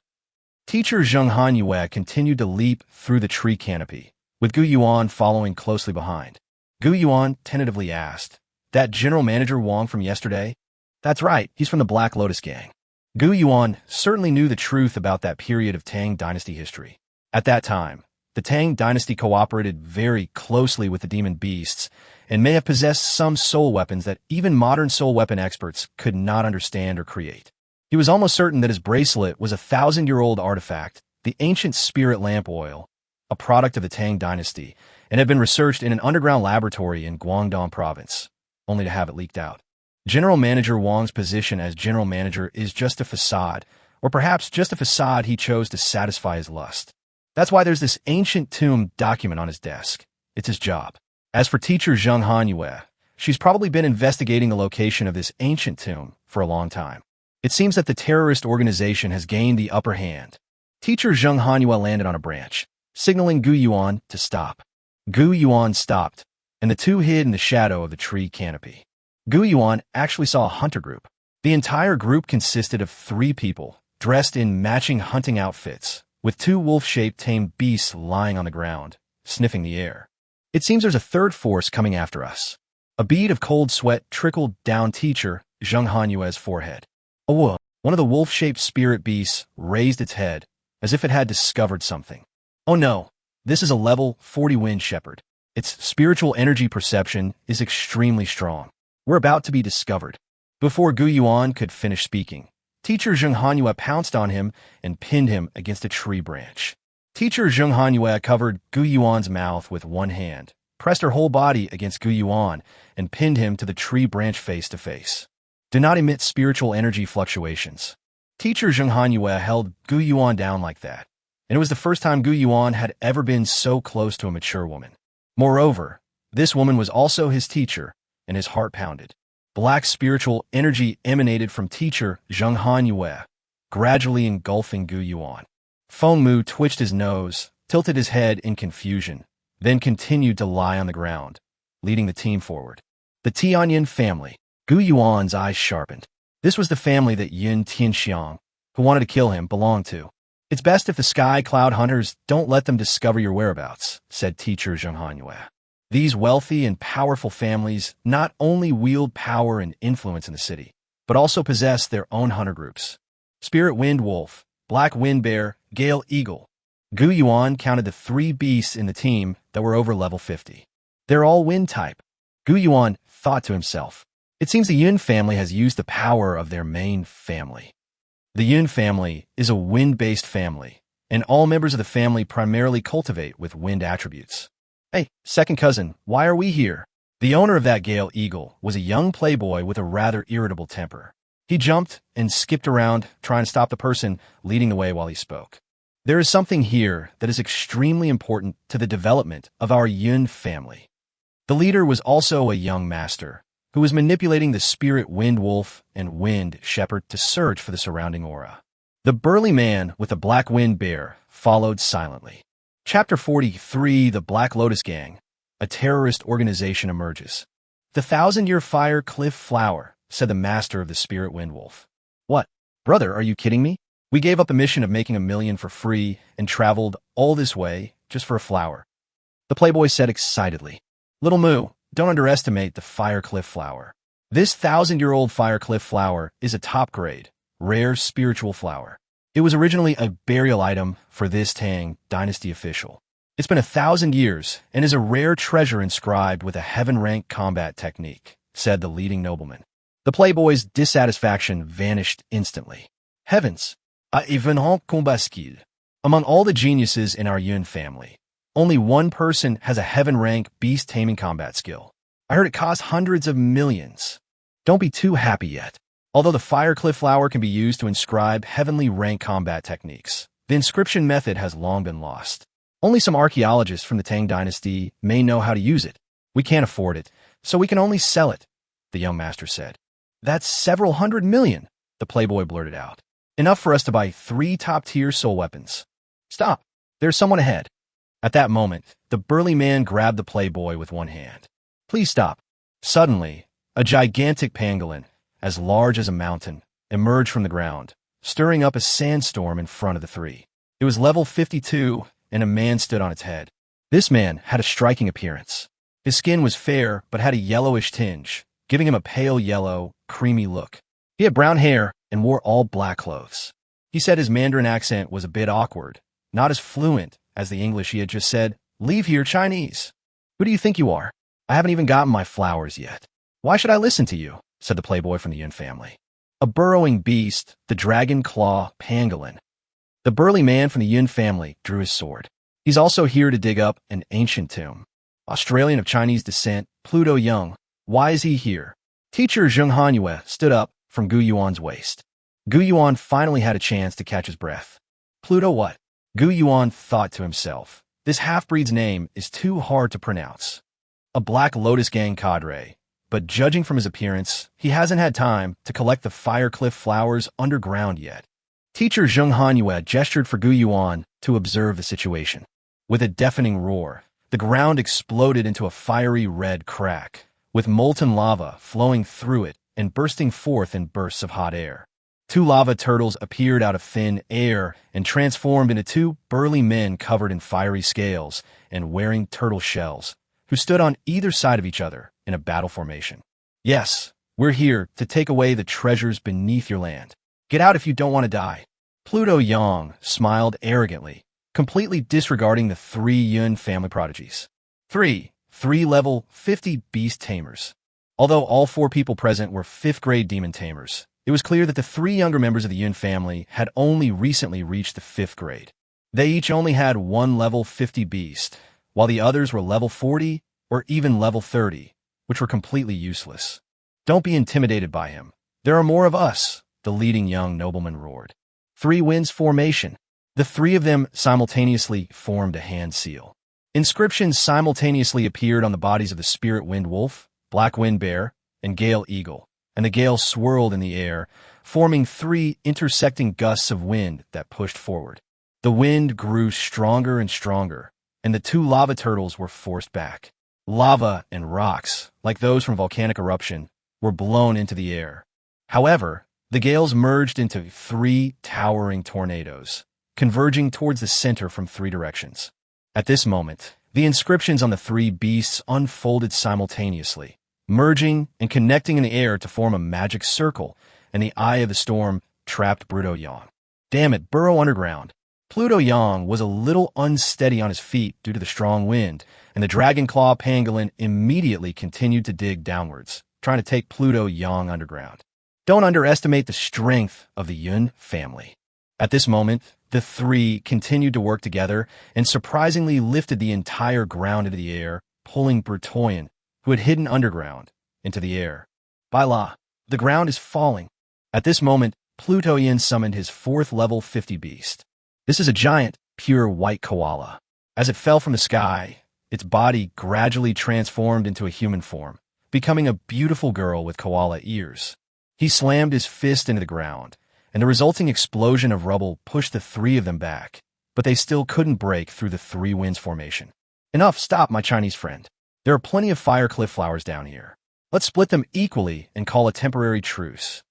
Teacher Zheng Hanyue continued to leap through the tree canopy, with Gu Yuan following closely behind. Gu Yuan tentatively asked, that General Manager Wang from yesterday? That's right, he's from the Black Lotus Gang. Gu Yuan certainly knew the truth about that period of Tang dynasty history. At that time, the Tang dynasty cooperated very closely with the demon beasts and may have possessed some soul weapons that even modern soul weapon experts could not understand or create. He was almost certain that his bracelet was a 1,000-year-old artifact, the ancient spirit lamp oil, a product of the Tang dynasty, and had been researched in an underground laboratory in Guangdong province, only to have it leaked out. General Manager Wang's position as general manager is just a facade, or perhaps just a facade he chose to satisfy his lust. That's why there's this ancient tomb document on his desk. It's his job. As for teacher Zheng Hanyue, she's probably been investigating the location of this ancient tomb for a long time. It seems that the terrorist organization has gained the upper hand. Teacher Zheng Hanyue landed on a branch, signaling Gu Yuan to stop. Gu Yuan stopped, and the two hid in the shadow of the tree canopy. Gu Yuan actually saw a hunter group. The entire group consisted of 3 people, dressed in matching hunting outfits, with 2 wolf-shaped tame beasts lying on the ground, sniffing the air. It seems there's a third force coming after us. A bead of cold sweat trickled down teacher Zheng Hanyue's forehead. Oh, one of the wolf-shaped spirit beasts raised its head, as if it had discovered something. Oh no, this is a level 40 wind shepherd. Its spiritual energy perception is extremely strong. We're about to be discovered. Before Gu Yuan could finish speaking, Teacher Zheng Hanyue pounced on him and pinned him against a tree branch. Teacher Zheng Hanyue covered Gu Yuan's mouth with one hand, pressed her whole body against Gu Yuan, and pinned him to the tree branch face to face. Do not emit spiritual energy fluctuations. Teacher Zheng Hanyue held Gu Yuan down like that, and it was the first time Gu Yuan had ever been so close to a mature woman. Moreover, this woman was also his teacher, and his heart pounded. Black spiritual energy emanated from teacher Zheng Hanyue, gradually engulfing Gu Yuan. Feng Mu twitched his nose, tilted his head in confusion, then continued to lie on the ground, leading the team forward. The Tianyin family. Gu Yuan's eyes sharpened. This was the family that Yun Tianxiang, who wanted to kill him, belonged to. It's best if the sky cloud hunters don't let them discover your whereabouts, said teacher Zheng Hanyue. These wealthy and powerful families not only wield power and influence in the city, but also possess their own hunter groups. Spirit Wind Wolf, Black Wind Bear, Gale Eagle. Gu Yuan counted the 3 beasts in the team that were over level 50. They're all wind type. Gu Yuan thought to himself. It seems the Yun family has used the power of their main family. The Yun family is a wind-based family, and all members of the family primarily cultivate with wind attributes. Hey, second cousin, why are we here? The owner of that Gale Eagle was a young playboy with a rather irritable temper. He jumped and skipped around, trying to stop the person leading the way while he spoke. There is something here that is extremely important to the development of our Yun family. The leader was also a young master, who was manipulating the spirit Wind Wolf and Wind Shepherd to search for the surrounding aura. The burly man with the Black Wind Bear followed silently. Chapter 43, The Black Lotus Gang, a terrorist organization emerges. The 1,000-year fire cliff flower, said the master of the spirit Wind Wolf. What? Brother, are you kidding me? We gave up the mission of making 1 million for free and traveled all this way just for a flower. The playboy said excitedly. Little Moo, don't underestimate the fire cliff flower. This 1,000-year-old fire cliff flower is a top-grade, rare spiritual flower. It was originally a burial item for this Tang dynasty official. It's been 1,000 years and is a rare treasure inscribed with a heaven-rank combat technique, said the leading nobleman. The playboy's dissatisfaction vanished instantly. Heavens! A événement combatskill. Among all the geniuses in our Yuan family, only one person has a heaven-rank beast-taming combat skill. I heard it cost hundreds of millions. Don't be too happy yet. Although the fire cliff flower can be used to inscribe heavenly rank combat techniques, the inscription method has long been lost. Only some archaeologists from the Tang dynasty may know how to use it. We can't afford it, so we can only sell it, the young master said. That's several hundred million, the playboy blurted out. Enough for us to buy 3 top-tier soul weapons. Stop. There's someone ahead. At that moment, the burly man grabbed the playboy with one hand. Please stop. Suddenly, a gigantic pangolin, as large as a mountain, emerged from the ground, stirring up a sandstorm in front of the 3. It was level 52, and a man stood on its head. This man had a striking appearance. His skin was fair, but had a yellowish tinge, giving him a pale yellow, creamy look. He had brown hair and wore all black clothes. He said his Mandarin accent was a bit awkward, not as fluent as the English he had just said. Leave here, Chinese. Who do you think you are? I haven't even gotten my flowers yet. Why should I listen to you? Said the playboy from the Yuan family. A burrowing beast, the dragon claw pangolin. The burly man from the Yuan family drew his sword. He's also here to dig up an ancient tomb. Australian of Chinese descent, Pluto Young. Why is he here? Teacher Zheng Hanyue stood up from Gu Yuan's waist. Gu Yuan finally had a chance to catch his breath. Pluto what? Gu Yuan thought to himself. This half-breed's name is too hard to pronounce. A Black Lotus Gang cadre. But judging from his appearance, he hasn't had time to collect the fire cliff flowers underground yet. Teacher Zheng Hanyue gestured for Gu Yuan to observe the situation. With a deafening roar, the ground exploded into a fiery red crack, with molten lava flowing through it and bursting forth in bursts of hot air. 2 lava turtles appeared out of thin air and transformed into 2 burly men covered in fiery scales and wearing turtle shells, who stood on either side of each other in a battle formation. Yes, we're here to take away the treasures beneath your land. Get out if you don't want to die. Pluto Yang smiled arrogantly, completely disregarding the 3 Yuan family prodigies. 3 level 50 beast tamers. Although all 4 people present were 5th grade demon tamers, it was clear that the 3 younger members of the Yuan family had only recently reached the 5th grade. They each only had 1 level 50 beast, while the others were level 40 or even level 30, which were completely useless. Don't be intimidated by him. There are more of us, the leading young nobleman roared. 3 winds formation. The 3 of them simultaneously formed a hand seal. Inscriptions simultaneously appeared on the bodies of the spirit wind wolf, black wind bear, and gale eagle, and the gale swirled in the air, forming 3 intersecting gusts of wind that pushed forward. The wind grew stronger and stronger, and the 2 lava turtles were forced back. Lava and rocks, like those from volcanic eruption, were blown into the air. However, the gales merged into 3 towering tornadoes, converging towards the center from 3 directions. At this moment, the inscriptions on the 3 beasts unfolded simultaneously, merging and connecting in the air to form a magic circle, and the eye of the storm trapped Pluto Yang. Damn it, burrow underground. Pluto Yang was a little unsteady on his feet due to the strong wind, and the dragon claw pangolin immediately continued to dig downwards, trying to take Pluto Yang underground. Don't underestimate the strength of the Yuan family. At this moment, the 3 continued to work together and surprisingly lifted the entire ground into the air, pulling Brutoyan, who had hidden underground, into the air. By la, the ground is falling. At this moment, Plutoyan summoned his 4th level 50 beast. This is a giant, pure white koala. As it fell from the sky, its body gradually transformed into a human form, becoming a beautiful girl with koala ears. He slammed his fist into the ground, and the resulting explosion of rubble pushed the 3 of them back, but they still couldn't break through the 3 winds formation. Enough, stop, my Chinese friend. There are plenty of fire cliff flowers down here. Let's split them equally and call a temporary truce.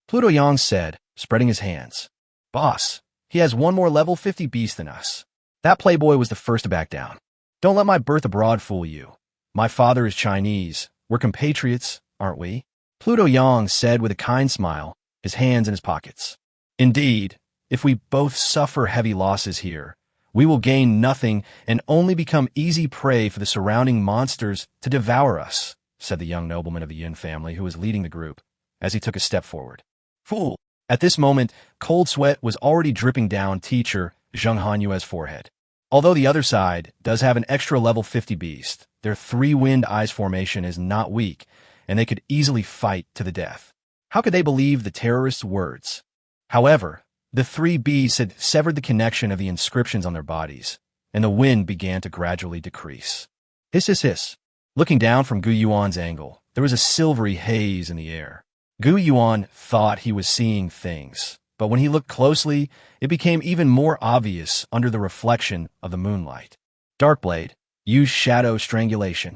Pluto Yang said, spreading his hands. Boss, he has 1 more level 50 beast than us. That playboy was the first to back down. Don't let my birth abroad fool you. My father is Chinese. We're compatriots, aren't we? Pluto Yang said with a kind smile, his hands in his pockets. Indeed, If we both suffer heavy losses here, we will gain nothing and only become easy prey for the surrounding monsters to devour us, said the young nobleman of the Yun family who was leading the group, as he took a step forward. Fool! At this moment, cold sweat was already dripping down teacher Zheng Hanyue's forehead. Although the other side does have an extra level 50 beast, their three-wind eyes formation is not weak, and they could easily fight to the death. How could they believe the terrorists' words? However, the three beasts had severed the connection of the inscriptions on their bodies, and the wind began to gradually decrease. Hiss, hiss, hiss. Looking down from Gu Yuan's angle, there was a silvery haze in the air. Gu Yuan thought he was seeing things, but when he looked closely, it became even more obvious under the reflection of the moonlight. Darkblade, use shadow strangulation.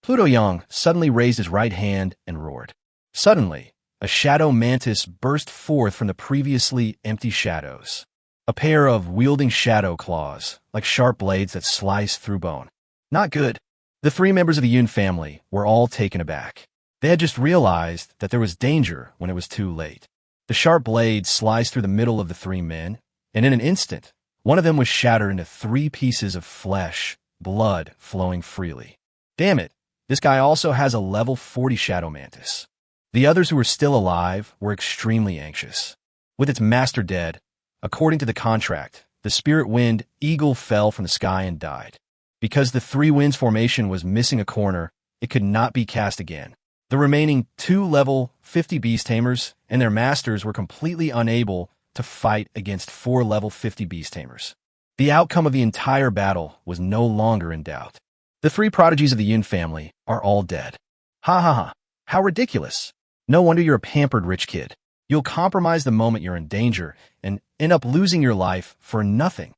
Pluto Yang suddenly raised his right hand and roared. Suddenly, a shadow mantis burst forth from the previously empty shadows. A pair of wielding shadow claws, like sharp blades that slice through bone. Not good. The three members of the Yun family were all taken aback. They had just realized that there was danger when it was too late. The sharp blade sliced through the middle of the three men, and in an instant, one of them was shattered into 3 pieces of flesh, blood flowing freely. Damn it, this guy also has a level 40 shadow mantis. The others who were still alive were extremely anxious. With its master dead, according to the contract, the spirit wind eagle fell from the sky and died. Because the three winds formation was missing a corner, it could not be cast again. The remaining 2 level 50 beast tamers and their masters were completely unable to fight against 4 level 50 beast tamers. The outcome of the entire battle was no longer in doubt. The 3 prodigies of the Yun family are all dead. Ha ha ha, how ridiculous. No wonder you're a pampered rich kid. You'll compromise the moment you're in danger and end up losing your life for nothing.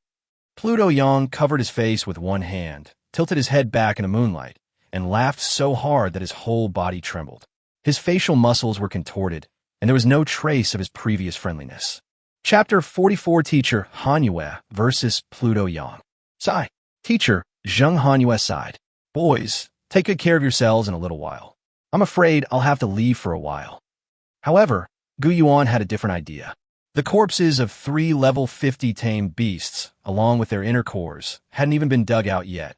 Pluto Yang covered his face with one hand, tilted his head back in the moonlight, and laughed so hard that his whole body trembled. His facial muscles were contorted, and there was no trace of his previous friendliness. Chapter 44 Teacher Hanyue versus Pluto Yang. Sigh. Teacher Zheng Hanyue sighed. Boys, take good care of yourselves in a little while. I'm afraid I'll have to leave for a while. However, Gu Yuan had a different idea. The corpses of 3 level 50 tame beasts, along with their inner cores, hadn't even been dug out yet.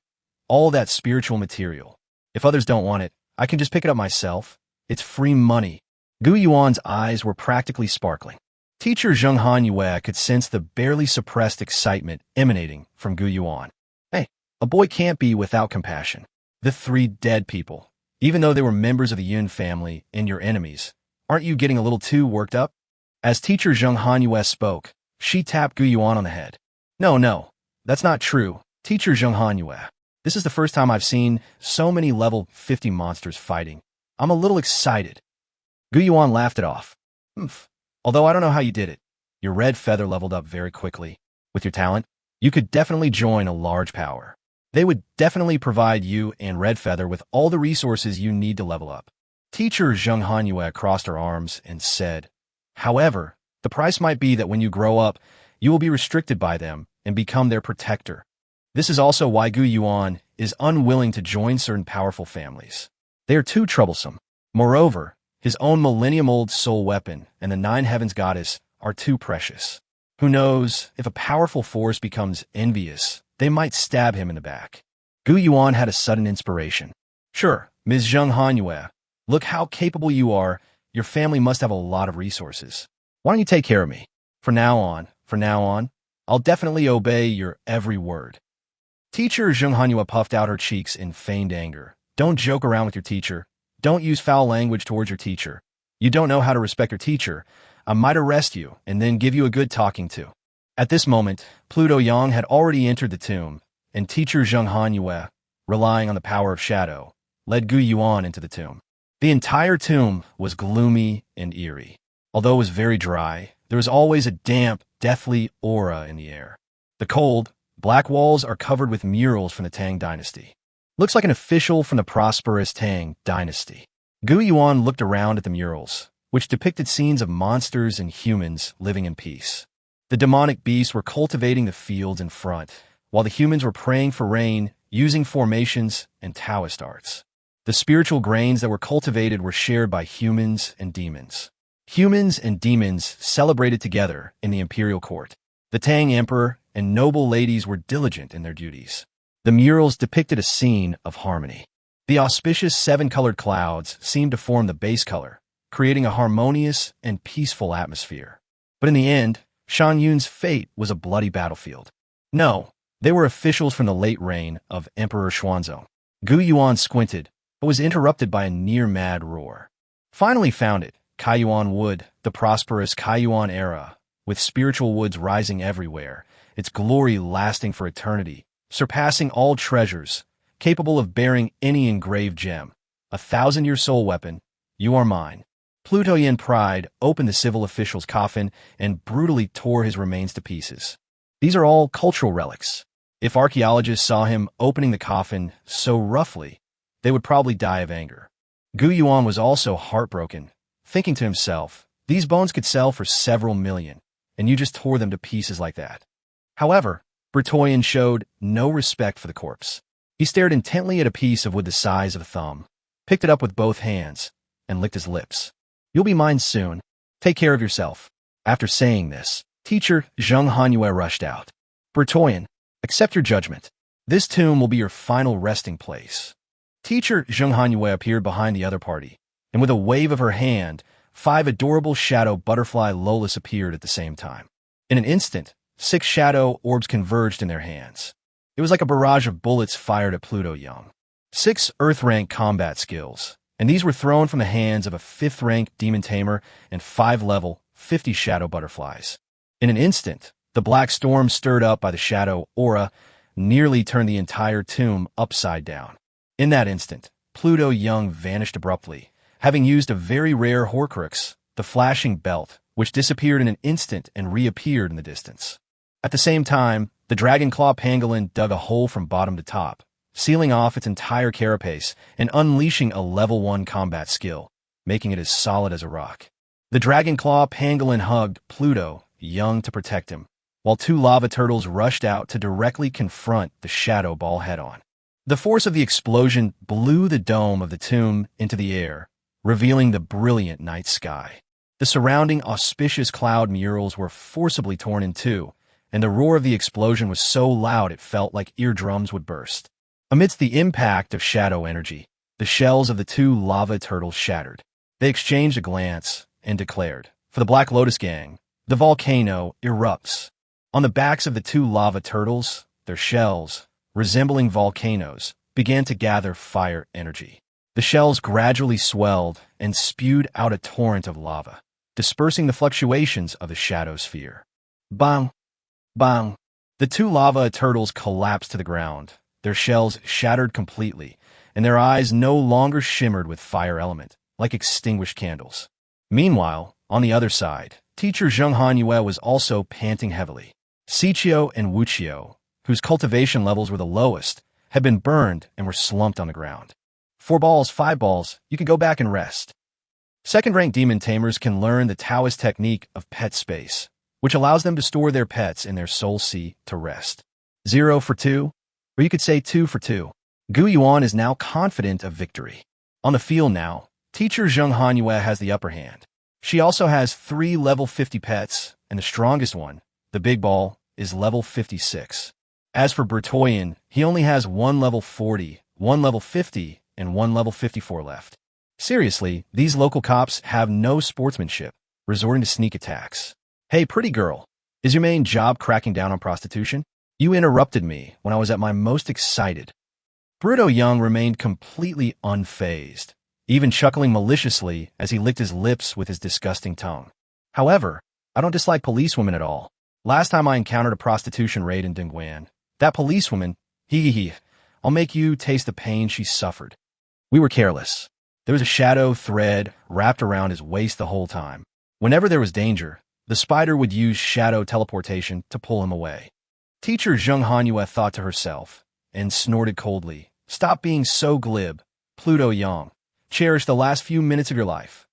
All that spiritual material. If others don't want it, I can just pick it up myself. It's free money. Gu Yuan's eyes were practically sparkling. Teacher Zheng Hanyue could sense the barely suppressed excitement emanating from Gu Yuan. Hey, a boy can't be without compassion. The 3 dead people, even though they were members of the Yun family and your enemies, aren't you getting a little too worked up? As Teacher Zheng Hanyue spoke, she tapped Gu Yuan on the head. No, that's not true, Teacher Zheng Hanyue. This is the first time I've seen so many level 50 monsters fighting. I'm a little excited. Gu Yuan laughed it off. Although I don't know how you did it. Your red feather leveled up very quickly. With your talent, you could definitely join a large power. They would definitely provide you and Red Feather with all the resources you need to level up. Teacher Zheng Hanyue crossed her arms and said, however, the price might be that when you grow up, you will be restricted by them and become their protector. This is also why Gu Yuan is unwilling to join certain powerful families. They are too troublesome. Moreover, his own millennium-old soul weapon and the 9 Heavens goddess are too precious. Who knows, if a powerful force becomes envious, they might stab him in the back. Gu Yuan had a sudden inspiration. Sure, Ms. Zheng Hanyue, look how capable you are. Your family must have a lot of resources. Why don't you take care of me? From now on, I'll definitely obey your every word. Teacher Zheng Hanyue puffed out her cheeks in feigned anger. Don't joke around with your teacher. Don't use foul language towards your teacher. You don't know how to respect your teacher. I might arrest you and then give you a good talking to. At this moment, Pluto Yang had already entered the tomb, and Teacher Zheng Hanyue, relying on the power of shadow, led Gu Yuan into the tomb. The entire tomb was gloomy and eerie. Although it was very dry, there was always a damp, deathly aura in the air. The cold, black walls are covered with murals from the Tang dynasty. Looks like an official from the prosperous Tang dynasty. Gu Yuan looked around at the murals, which depicted scenes of monsters and humans living in peace. The demonic beasts were cultivating the fields in front, while the humans were praying for rain using formations and Taoist arts. The spiritual grains that were cultivated were shared by humans and demons. Humans and demons celebrated together in the imperial court. The Tang Emperor and noble ladies were diligent in their duties. The murals depicted a scene of harmony. The auspicious seven-colored clouds seemed to form the base color, creating a harmonious and peaceful atmosphere. But in the end, Shan Yun's fate was a bloody battlefield. No, they were officials from the late reign of Emperor Xuanzong. Gu Yuan squinted, but was interrupted by a near-mad roar. Finally found it, Kaiyuan Wood, the prosperous Kaiyuan era, with spiritual woods rising everywhere, its glory lasting for eternity, surpassing all treasures, capable of bearing any engraved gem. 1,000-year soul weapon, you are mine. Plutoyan pride opened the civil official's coffin and brutally tore his remains to pieces. These are all cultural relics. If archaeologists saw him opening the coffin so roughly, they would probably die of anger. Gu Yuan was also heartbroken, thinking to himself, these bones could sell for several million, and you just tore them to pieces like that. However, Bertoyan showed no respect for the corpse. He stared intently at a piece of wood the size of a thumb, picked it up with both hands, and licked his lips. You'll be mine soon. Take care of yourself. After saying this, teacher Zheng Hanyue rushed out. Bertoyan, accept your judgment. This tomb will be your final resting place. Teacher Zheng Hanyue appeared behind the other party, and with a wave of her hand, 5 adorable shadow butterfly lolas appeared at the same time. In an instant, 6 shadow orbs converged in their hands. It was like a barrage of bullets fired at Pluto Young. 6 Earth-rank combat skills, and these were thrown from the hands of a 5th-rank demon tamer and 5-level 50 shadow butterflies. In an instant, the black storm stirred up by the shadow aura nearly turned the entire tomb upside down. In that instant, Pluto Young vanished abruptly, having used a very rare Horcrux, the flashing belt, which disappeared in an instant and reappeared in the distance. At the same time, the Dragonclaw pangolin dug a hole from bottom to top, sealing off its entire carapace and unleashing a level 1 combat skill, making it as solid as a rock. The Dragonclaw pangolin hugged Pluto Young to protect him, while 2 lava turtles rushed out to directly confront the shadow ball head-on. The force of the explosion blew the dome of the tomb into the air, revealing the brilliant night sky. The surrounding auspicious cloud murals were forcibly torn in two, and the roar of the explosion was so loud it felt like eardrums would burst. Amidst the impact of shadow energy, the shells of the 2 lava turtles shattered. They exchanged a glance and declared, "For the Black Lotus Gang, the volcano erupts." On the backs of the 2 lava turtles, their shells, resembling volcanoes, began to gather fire energy. The shells gradually swelled and spewed out a torrent of lava, dispersing the fluctuations of the shadow sphere. Bang! Bang! The 2 lava turtles collapsed to the ground, their shells shattered completely, and their eyes no longer shimmered with fire element, like extinguished candles. Meanwhile, on the other side, teacher Zheng Hanyue was also panting heavily. Sichio and Wuchio, whose cultivation levels were the lowest, had been burned and were slumped on the ground. 4 balls, 5 balls, you can go back and rest. Second-rank demon tamers can learn the Taoist technique of pet space, which allows them to store their pets in their soul sea to rest. 0 for 2, or you could say 2 for 2. Gu Yuan is now confident of victory. On the field now, teacher Zheng Hanyue has the upper hand. She also has 3 level 50 pets, and the strongest one, the big ball, is level 56. As for Bertoyan, he only has 1 level 40, 1 level 50, and 1 level 54 left. Seriously, these local cops have no sportsmanship, resorting to sneak attacks. Hey, pretty girl, is your main job cracking down on prostitution? You interrupted me when I was at my most excited. Pluto Young remained completely unfazed, even chuckling maliciously as he licked his lips with his disgusting tongue. However, I don't dislike policewomen at all. Last time I encountered a prostitution raid in Dongguan, that policewoman, I'll make you taste the pain she suffered. We were careless. There was a shadow thread wrapped around his waist the whole time. Whenever there was danger, the spider would use shadow teleportation to pull him away. Teacher Zheng Hanyue thought to herself and snorted coldly. Stop being so glib, Pluto Young. Cherish the last few minutes of your life.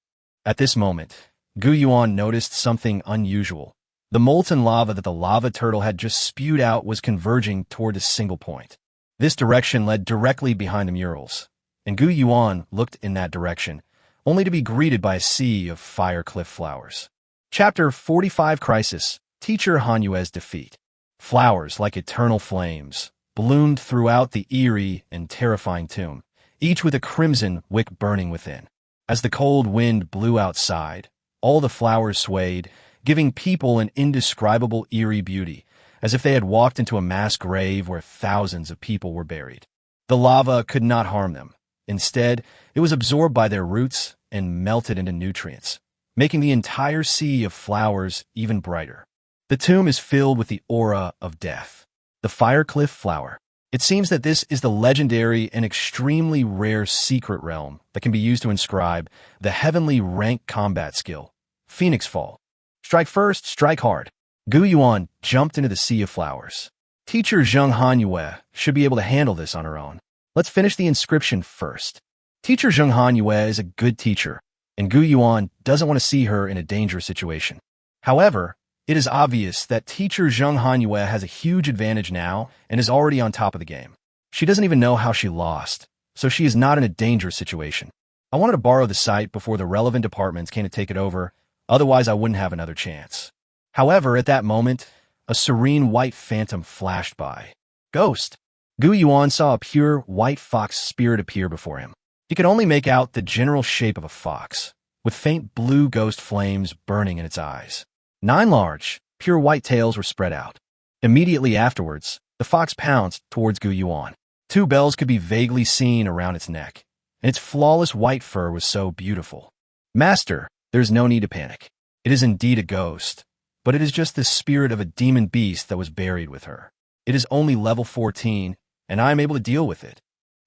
At this moment, Gu Yuan noticed something unusual. The molten lava that the lava turtle had just spewed out was converging toward a single point. This direction led directly behind the murals, and Gu Yuan looked in that direction, only to be greeted by a sea of fire cliff flowers. Chapter 45 Crisis, Teacher Hanyue's Defeat. Flowers, like eternal flames, bloomed throughout the eerie and terrifying tomb, each with a crimson wick burning within. As the cold wind blew outside, all the flowers swayed, giving people an indescribable eerie beauty, as if they had walked into a mass grave where thousands of people were buried. The lava could not harm them. Instead, it was absorbed by their roots and melted into nutrients, making the entire sea of flowers even brighter. The tomb is filled with the aura of death. The Fire Cliff Flower. It seems that this is the legendary and extremely rare secret realm that can be used to inscribe the heavenly rank combat skill, Phoenix Fall. Strike first, strike hard. Gu Yuan jumped into the sea of flowers. Teacher Zheng Hanyue should be able to handle this on her own. Let's finish the inscription first. Teacher Zheng Hanyue is a good teacher, and Gu Yuan doesn't want to see her in a dangerous situation. However, it is obvious that Teacher Zheng Hanyue has a huge advantage now and is already on top of the game. She doesn't even know how she lost, so she is not in a dangerous situation. I wanted to borrow the site before the relevant departments came to take it over, otherwise I wouldn't have another chance. However, at that moment, a serene white phantom flashed by. Ghost! Gu Yuan saw a pure white fox spirit appear before him. He could only make out the general shape of a fox, with faint blue ghost flames burning in its eyes. 9 large, pure white tails were spread out. Immediately afterwards, the fox pounced towards Gu Yuan. 2 bells could be vaguely seen around its neck, and its flawless white fur was so beautiful. Master, there's no need to panic. It is indeed a ghost, but it is just the spirit of a demon beast that was buried with her. It is only level 14, and I am able to deal with it.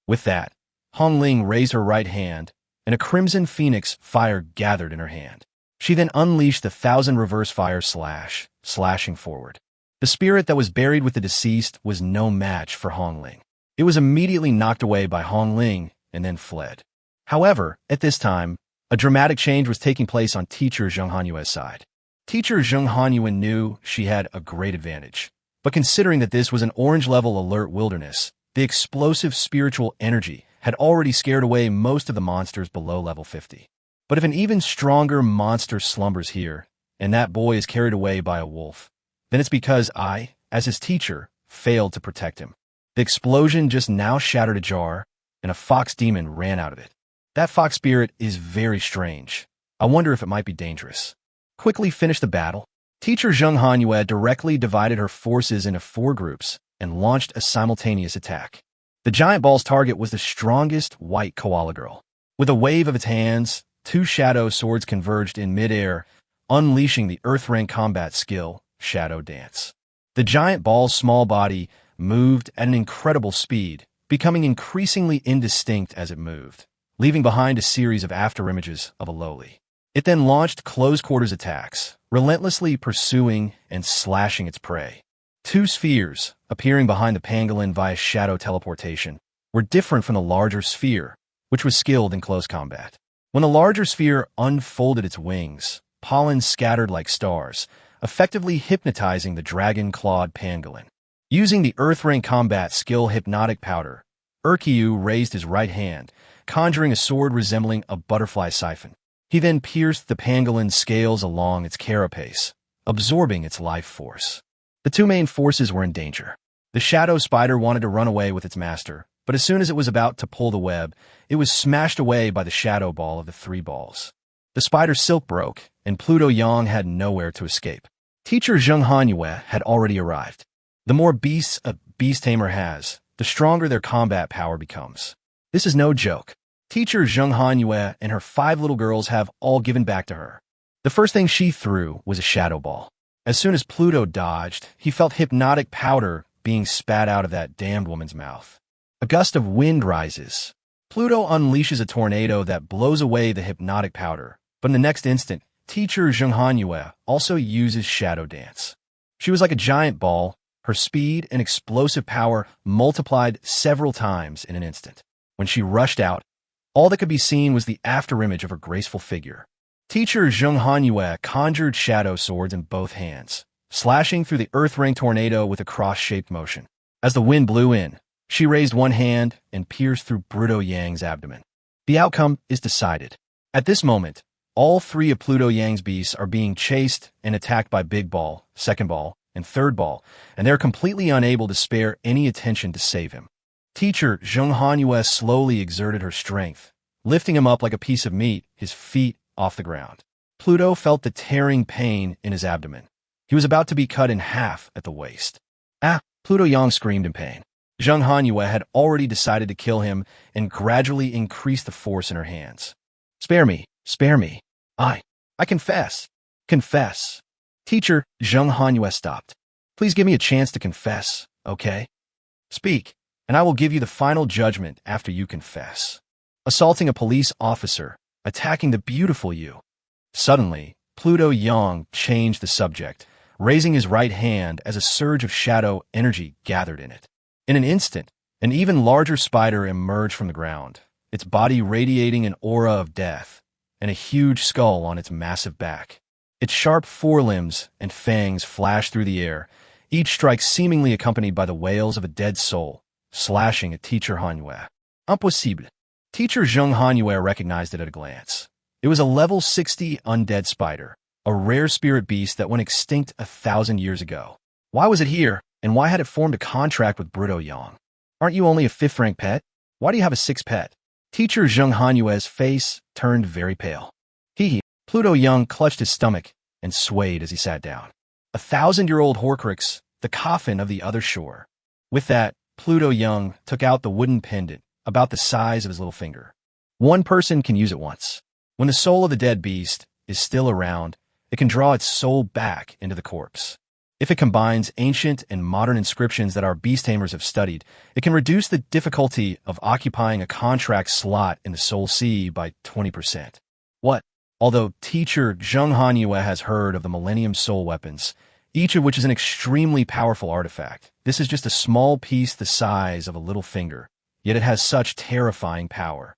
With that, Hongling raised her right hand, and a crimson phoenix fire gathered in her hand. She then unleashed the 1,000 reverse fire slashing forward. The spirit that was buried with the deceased was no match for Hongling. It was immediately knocked away by Hongling and then fled. However, at this time, a dramatic change was taking place on Teacher Zheng Hanyue's side. Teacher Zheng Hanyue knew she had a great advantage, but considering that this was an orange-level alert wilderness, the explosive spiritual energy had already scared away most of the monsters below level 50. But if an even stronger monster slumbers here, and that boy is carried away by a wolf, then it's because I, as his teacher, failed to protect him. The explosion just now shattered a jar, and a fox demon ran out of it. That fox spirit is very strange. I wonder if it might be dangerous. Quickly finish the battle. Teacher Zheng Hanyue directly divided her forces into 4 groups and launched a simultaneous attack. The giant ball's target was the strongest white koala girl. With a wave of its hands, 2 shadow swords converged in midair, unleashing the Earth Rank combat skill, Shadow Dance. The giant ball's small body moved at an incredible speed, becoming increasingly indistinct as it moved, leaving behind a series of afterimages of a lowly. It then launched close-quarters attacks, relentlessly pursuing and slashing its prey. 2 spheres, appearing behind the pangolin via shadow teleportation, were different from the larger sphere, which was skilled in close combat. When the larger sphere unfolded its wings, pollen scattered like stars, effectively hypnotizing the dragon-clawed pangolin. Using the Earth Rank combat skill Hypnotic Powder, Urkyu raised his right hand, conjuring a sword resembling a butterfly siphon. He then pierced the pangolin's scales along its carapace, absorbing its life force. The 2 main forces were in danger. The shadow spider wanted to run away with its master, but as soon as it was about to pull the web, it was smashed away by the shadow ball of the 3 balls. The spider's silk broke, and Pluto Yang had nowhere to escape. Teacher Zheng Hanyue had already arrived. The more beasts a beast tamer has, the stronger their combat power becomes. This is no joke. Teacher Zheng Hanyue and her 5 little girls have all given back to her. The first thing she threw was a shadow ball. As soon as Pluto dodged, he felt hypnotic powder being spat out of that damned woman's mouth. A gust of wind rises. Pluto unleashes a tornado that blows away the hypnotic powder, but in the next instant, Teacher Zheng Hanyue also uses Shadow Dance. She was like a giant ball, her speed and explosive power multiplied several times in an instant. When she rushed out, all that could be seen was the afterimage of her graceful figure. Teacher Zheng Hanyue conjured shadow swords in both hands, slashing through the Earth Ring tornado with a cross-shaped motion. As the wind blew in, she raised one hand and pierced through Bruto Yang's abdomen. The outcome is decided. At this moment, all three of Pluto Yang's beasts are being chased and attacked by Big Ball, Second Ball, and Third Ball, and they're completely unable to spare any attention to save him. Teacher Zheng Hanyue slowly exerted her strength, lifting him up like a piece of meat, his feet off the ground. Pluto felt the tearing pain in his abdomen. He was about to be cut in half at the waist. Ah! Pluto Yang screamed in pain. Zheng Hanyue had already decided to kill him and gradually increased the force in her hands. Spare me! Spare me! I confess! Confess! Teacher Zheng Hanyue stopped. Please give me a chance to confess, okay? Speak, and I will give you the final judgment after you confess. Assaulting a police officer, attacking the beautiful you. Suddenly, Pluto Yang changed the subject, raising his right hand as a surge of shadow energy gathered in it. In an instant, an even larger spider emerged from the ground, its body radiating an aura of death, and a huge skull on its massive back. Its sharp forelimbs and fangs flashed through the air, each strike seemingly accompanied by the wails of a dead soul, slashing at Teacher Hanyue. Impossible. Teacher Zheng Hanyue recognized it at a glance. It was a level 60 undead spider, a rare spirit beast that went extinct 1,000 years ago. Why was it here, and why had it formed a contract with Pluto Yang? Aren't you only a 5th-rank pet? Why do you have a 6th pet? Teacher Zheng Hanyue's face turned very pale. Pluto Yang clutched his stomach and swayed as he sat down. 1,000-year-old Horcrux, the coffin of the other shore. With that, Pluto Yang took out the wooden pendant, about the size of his little finger. One person can use it once. When the soul of the dead beast is still around, it can draw its soul back into the corpse. If it combines ancient and modern inscriptions that our beast tamers have studied, it can reduce the difficulty of occupying a contract slot in the Soul Sea by 20%. What? Although Teacher Zheng Hanyue has heard of the Millennium Soul Weapons, each of which is an extremely powerful artifact, this is just a small piece the size of a little finger, yet it has such terrifying power.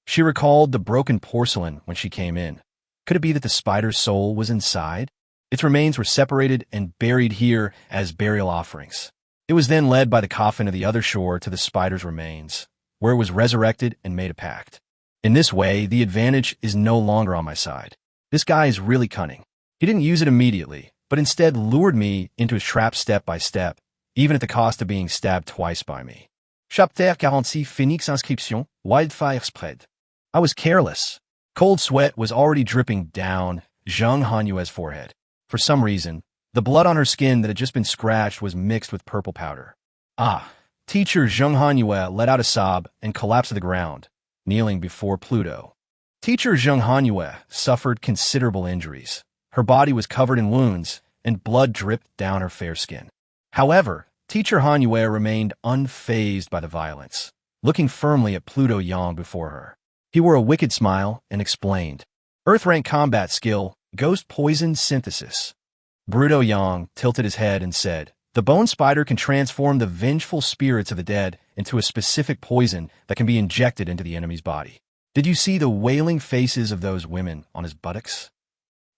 She recalled the broken porcelain when she came in. Could it be that the spider's soul was inside? Its remains were separated and buried here as burial offerings. It was then led by the coffin of the other shore to the spider's remains, where it was resurrected and made a pact. In this way, the advantage is no longer on my side. This guy is really cunning. He didn't use it immediately, but instead lured me into his trap step by step, even at the cost of being stabbed twice by me. Chapitre 46 Phoenix Inscription, Wildfire Spread. I was careless. Cold sweat was already dripping down Zheng Hanyue's forehead. For some reason, the blood on her skin that had just been scratched was mixed with purple powder. Teacher Zheng Hanyue let out a sob and collapsed to the ground, kneeling before Pluto. Teacher Zheng Hanyue suffered considerable injuries. Her body was covered in wounds, and blood dripped down her fair skin. However, Teacher Hanyue remained unfazed by the violence, looking firmly at Pluto Yang before her. He wore a wicked smile and explained, Earth-rank combat skill, Ghost Poison Synthesis. Pluto Yang tilted his head and said, The bone spider can transform the vengeful spirits of the dead into a specific poison that can be injected into the enemy's body. Did you see the wailing faces of those women on his buttocks?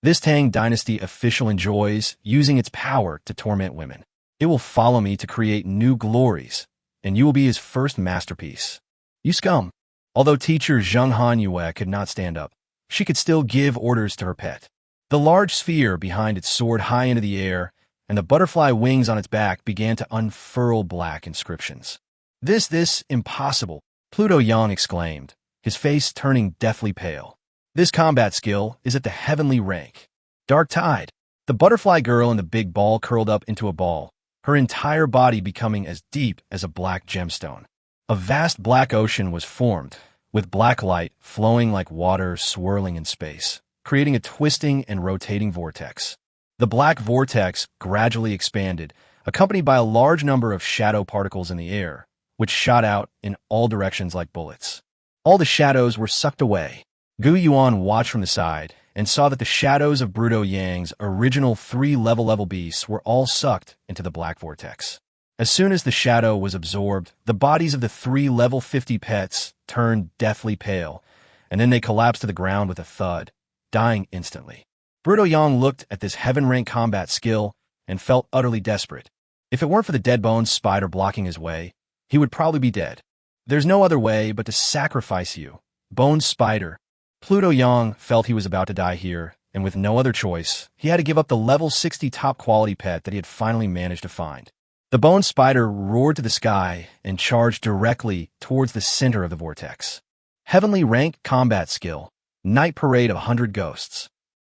This Tang Dynasty official enjoys using its power to torment women. It will follow me to create new glories, and you will be his first masterpiece. You scum. Although Teacher Zheng Hanyue could not stand up, she could still give orders to her pet. The large sphere behind it soared high into the air, and the butterfly wings on its back began to unfurl black inscriptions. This, impossible, Pluto Yang exclaimed, his face turning deathly pale. This combat skill is at the heavenly rank. Dark Tide. The butterfly girl in the big ball curled up into a ball, her entire body becoming as deep as a black gemstone. A vast black ocean was formed, with black light flowing like water swirling in space, creating a twisting and rotating vortex. The black vortex gradually expanded, accompanied by a large number of shadow particles in the air, which shot out in all directions like bullets. All the shadows were sucked away. Gu Yuan watched from the side and saw that the shadows of Pluto Yang's original 3 level beasts were all sucked into the black vortex. As soon as the shadow was absorbed, the bodies of the 3 level 50 pets turned deathly pale, and then they collapsed to the ground with a thud, dying instantly. Pluto Yang looked at this heaven-rank combat skill and felt utterly desperate. If it weren't for the dead bones spider blocking his way, he would probably be dead. There's no other way but to sacrifice you, Bone Spider. Pluto Yang felt he was about to die here, and with no other choice, he had to give up the level 60 top-quality pet that he had finally managed to find. The bone spider roared to the sky and charged directly towards the center of the vortex. Heavenly rank combat skill, Night Parade of 100 Ghosts.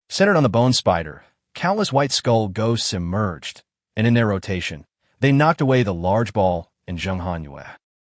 Centered on the bone spider, countless white skull ghosts emerged, and in their rotation, they knocked away the large ball and Zheng Hanyue.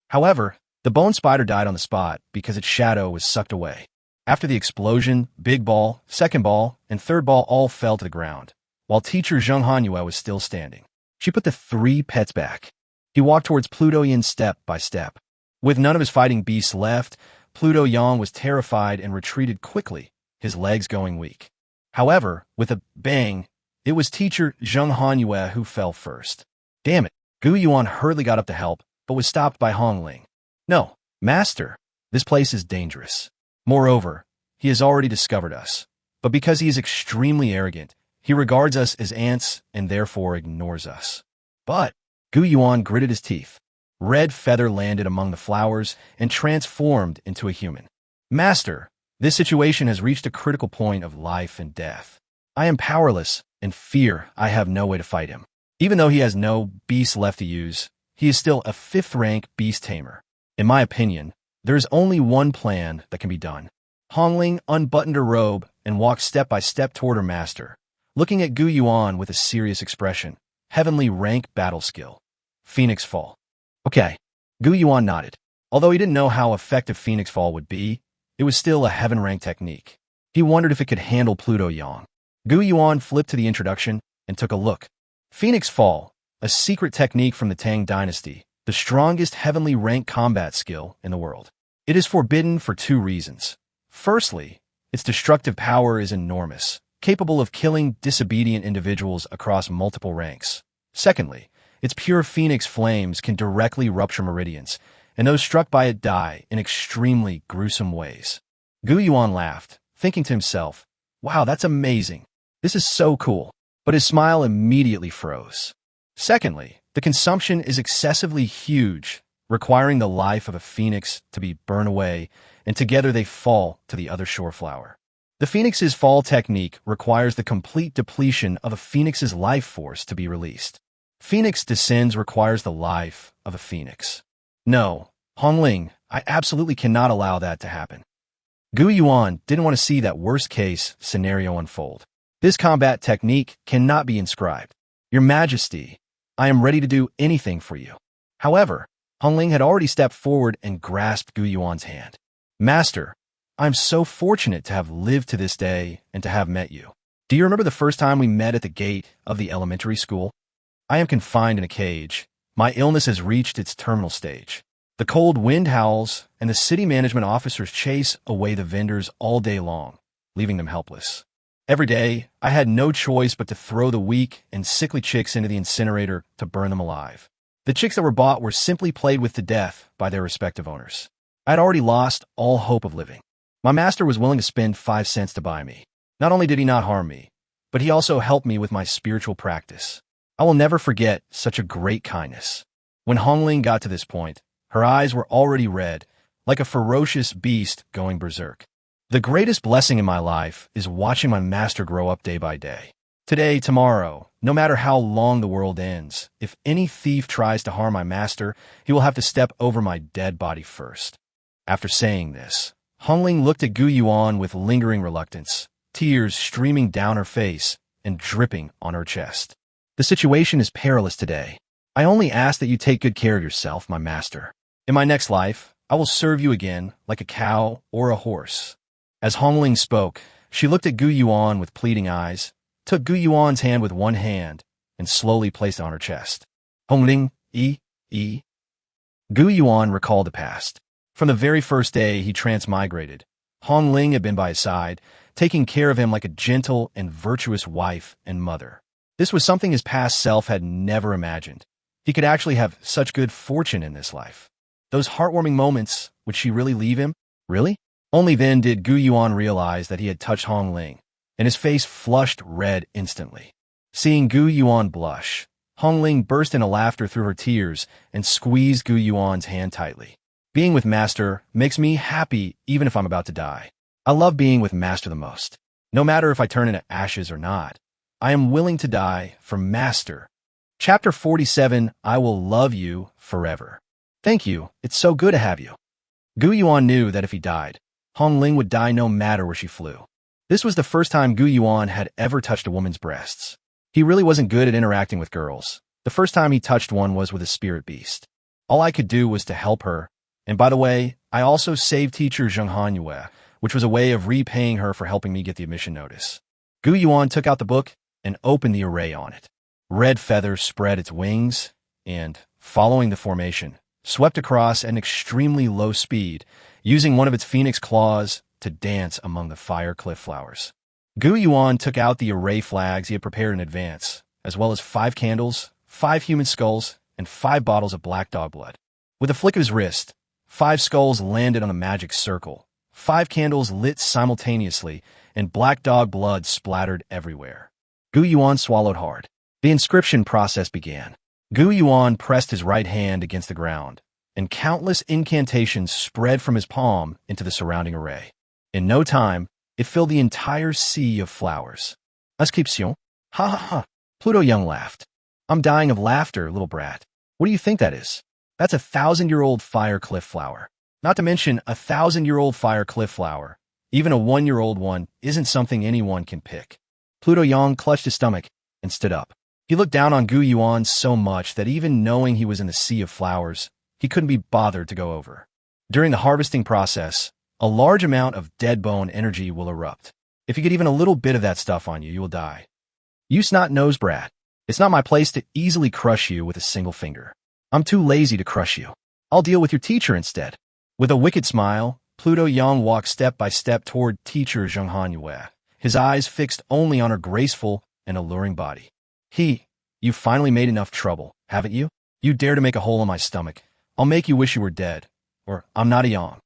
However, the bone spider died on the spot because its shadow was sucked away. After the explosion, big ball, second ball, and third ball all fell to the ground, while teacher Zheng Hanyue was still standing. She put the 3 pets back. He walked towards Pluto Yan step by step. With none of his fighting beasts left, Pluto Yang was terrified and retreated quickly, his legs going weak. However, with a bang, it was teacher Zheng Hanyue who fell first. Damn it! Gu Yuan hurriedly got up to help, but was stopped by Hong Ling. No, master, this place is dangerous. Moreover, he has already discovered us, but because he is extremely arrogant, he regards us as ants and therefore ignores us. But Gu Yuan gritted his teeth. Red feather landed among the flowers and transformed into a human. Master, this situation has reached a critical point of life and death. I am powerless and fear I have no way to fight him. Even though he has no beast left to use, he is still a 5th-rank beast tamer. In my opinion, there is only one plan that can be done. Hong Ling unbuttoned her robe and walked step by step toward her master, looking at Gu Yuan with a serious expression. Heavenly rank battle skill. Phoenix Fall. Okay. Gu Yuan nodded. Although he didn't know how effective Phoenix Fall would be, it was still a heaven rank technique. He wondered if it could handle Pluto Yang. Gu Yuan flipped to the introduction and took a look. Phoenix Fall, a secret technique from the Tang Dynasty, the strongest heavenly rank combat skill in the world. It is forbidden for 2 reasons. Firstly, its destructive power is enormous, capable of killing disobedient individuals across multiple ranks. Secondly, its pure phoenix flames can directly rupture meridians, and those struck by it die in extremely gruesome ways. Gu Yuan laughed, thinking to himself, wow, that's amazing. This is so cool. But his smile immediately froze. Secondly, the consumption is excessively huge, requiring the life of a phoenix to be burned away, and together they fall to the other shore flower. The phoenix's fall technique requires the complete depletion of a phoenix's life force to be released. Phoenix descends requires the life of a phoenix. No, Hong Ling, I absolutely cannot allow that to happen. Gu Yuan didn't want to see that worst-case scenario unfold. This combat technique cannot be inscribed. Your Majesty, I am ready to do anything for you. However, Hong Ling had already stepped forward and grasped Gu Yuan's hand. Master, I am so fortunate to have lived to this day and to have met you. Do you remember the first time we met at the gate of the elementary school? I am confined in a cage. My illness has reached its terminal stage. The cold wind howls, and the city management officers chase away the vendors all day long, leaving them helpless. Every day, I had no choice but to throw the weak and sickly chicks into the incinerator to burn them alive. The chicks that were bought were simply played with to death by their respective owners. I had already lost all hope of living. My master was willing to spend 5 cents to buy me. Not only did he not harm me, but he also helped me with my spiritual practice. I will never forget such a great kindness. When Hong Ling got to this point, her eyes were already red, like a ferocious beast going berserk. The greatest blessing in my life is watching my master grow up day by day. Today, tomorrow, no matter how long the world ends, if any thief tries to harm my master, he will have to step over my dead body first. After saying this, Hong Ling looked at Gu Yuan with lingering reluctance, tears streaming down her face and dripping on her chest. The situation is perilous today. I only ask that you take good care of yourself, my master. In my next life, I will serve you again like a cow or a horse. As Hong Ling spoke, she looked at Gu Yuan with pleading eyes, took Gu Yuan's hand with one hand, and slowly placed it on her chest. Hong Ling, Gu Yuan recalled the past. From the very first day he transmigrated, Hong Ling had been by his side, taking care of him like a gentle and virtuous wife and mother. This was something his past self had never imagined. He could actually have such good fortune in this life. Those heartwarming moments, would she really leave him? Really? Only then did Gu Yuan realize that he had touched Hong Ling, and his face flushed red instantly. Seeing Gu Yuan blush, Hong Ling burst into laughter through her tears and squeezed Gu Yuan's hand tightly. Being with Master makes me happy even if I'm about to die. I love being with Master the most. No matter if I turn into ashes or not, I am willing to die for Master. Chapter 47, I will love you forever. Thank you, it's so good to have you. Gu Yuan knew that if he died, Hongling would die no matter where she flew. This was the first time Gu Yuan had ever touched a woman's breasts. He really wasn't good at interacting with girls. The first time he touched one was with a spirit beast. All I could do was to help her. And by the way, I also saved teacher Zheng Hanyue, which was a way of repaying her for helping me get the admission notice. Gu Yuan took out the book and opened the array on it. Red feather spread its wings and, following the formation, swept across at an extremely low speed, using one of its phoenix claws to dance among the fire cliff flowers. Gu Yuan took out the array flags he had prepared in advance, as well as 5 candles, 5 human skulls, and 5 bottles of black dog blood. With a flick of his wrist, 5 skulls landed on the magic circle. 5 candles lit simultaneously, and black dog blood splattered everywhere. Gu Yuan swallowed hard. The inscription process began. Gu Yuan pressed his right hand against the ground, and countless incantations spread from his palm into the surrounding array. In no time, it filled the entire sea of flowers. Inscription? Ha ha ha. Pluto Young laughed. I'm dying of laughter, little brat. What do you think that is? That's a 1,000-year-old fire cliff flower. Not to mention a 1,000-year-old fire cliff flower. Even a 1-year-old one isn't something anyone can pick. Pluto Yang clutched his stomach and stood up. He looked down on Gu Yuan so much that even knowing he was in the sea of flowers, he couldn't be bothered to go over. During the harvesting process, a large amount of dead bone energy will erupt. If you get even a little bit of that stuff on you, you will die. You snot-nosed brat. It's not my place to easily crush you with a single finger. I'm too lazy to crush you. I'll deal with your teacher instead. With a wicked smile, Pluto Yang walked step by step toward teacher Zheng Hanyue, his eyes fixed only on her graceful and alluring body. You finally made enough trouble, haven't you? You dare to make a hole in my stomach. I'll make you wish you were dead, or I'm not a Yang.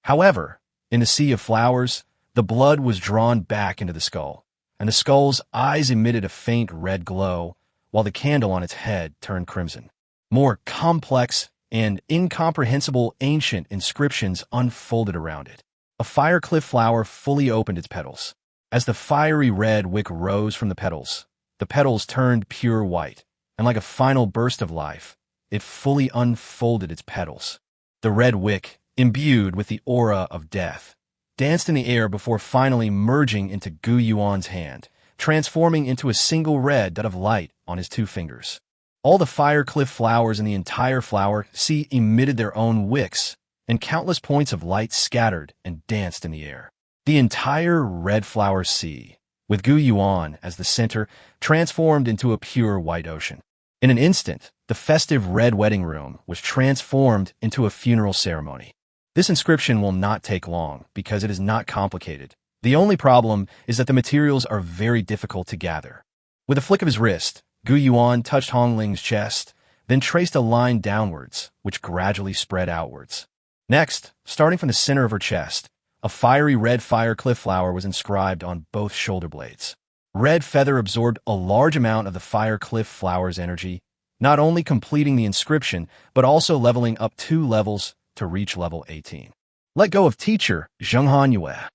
However, in the sea of flowers, the blood was drawn back into the skull, and the skull's eyes emitted a faint red glow, while the candle on its head turned crimson. More complex and incomprehensible ancient inscriptions unfolded around it. A fire cliff flower fully opened its petals. As the fiery red wick rose from the petals turned pure white, and like a final burst of life, it fully unfolded its petals. The red wick, imbued with the aura of death, danced in the air before finally merging into Gu Yuan's hand, transforming into a single red dot of light on his 2 fingers. All the fire cliff flowers in the entire flower sea emitted their own wicks, and countless points of light scattered and danced in the air. The entire red flower sea, with Gu Yuan as the center, transformed into a pure white ocean. In an instant, the festive red wedding room was transformed into a funeral ceremony. This inscription will not take long because it is not complicated. The only problem is that the materials are very difficult to gather. With a flick of his wrist, Gu Yuan touched Hongling's chest, then traced a line downwards, which gradually spread outwards. Next, starting from the center of her chest, a fiery red fire cliff flower was inscribed on both shoulder blades. Red feather absorbed a large amount of the fire cliff flower's energy, not only completing the inscription, but also leveling up 2 levels to reach level 18. Let go of teacher Zheng Hanyue.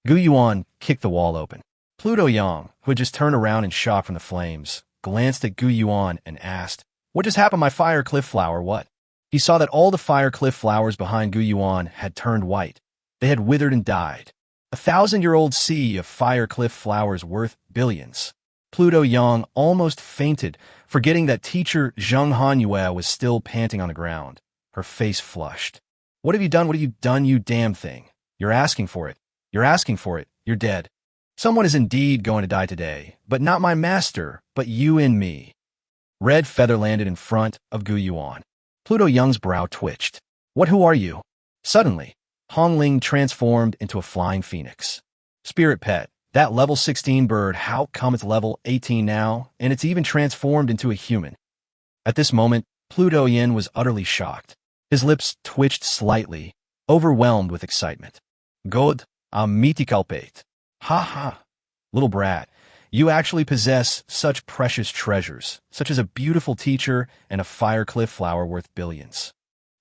Gu Yuan kicked the wall open. Pluto Yang, who had just turned around in shock from the flames, glanced at Gu Yuan and asked, "What just happened to my fire cliff flower, what?" He saw that all the fire cliff flowers behind Gu Yuan had turned white. They had withered and died. A 1,000-year-old sea of fire cliff flowers worth billions. Pluto Yang almost fainted, forgetting that teacher Zheng Hanyue was still panting on the ground. Her face flushed. "What have you done? What have you done, you damn thing? You're asking for it. You're asking for it. You're dead. Someone is indeed going to die today, but not my master, but you and me." Red feather landed in front of Gu Yuan. Pluto Yang's brow twitched. Who are you?" Suddenly, Hongling transformed into a flying phoenix. "Spirit pet, that level 16 bird, how come it's level 18 now, and it's even transformed into a human?" At this moment, Pluto Yin was utterly shocked. His lips twitched slightly, overwhelmed with excitement. "God, I'm incapable. Ha ha. Little brat, you actually possess such precious treasures, such as a beautiful teacher and a fire cliff flower worth billions.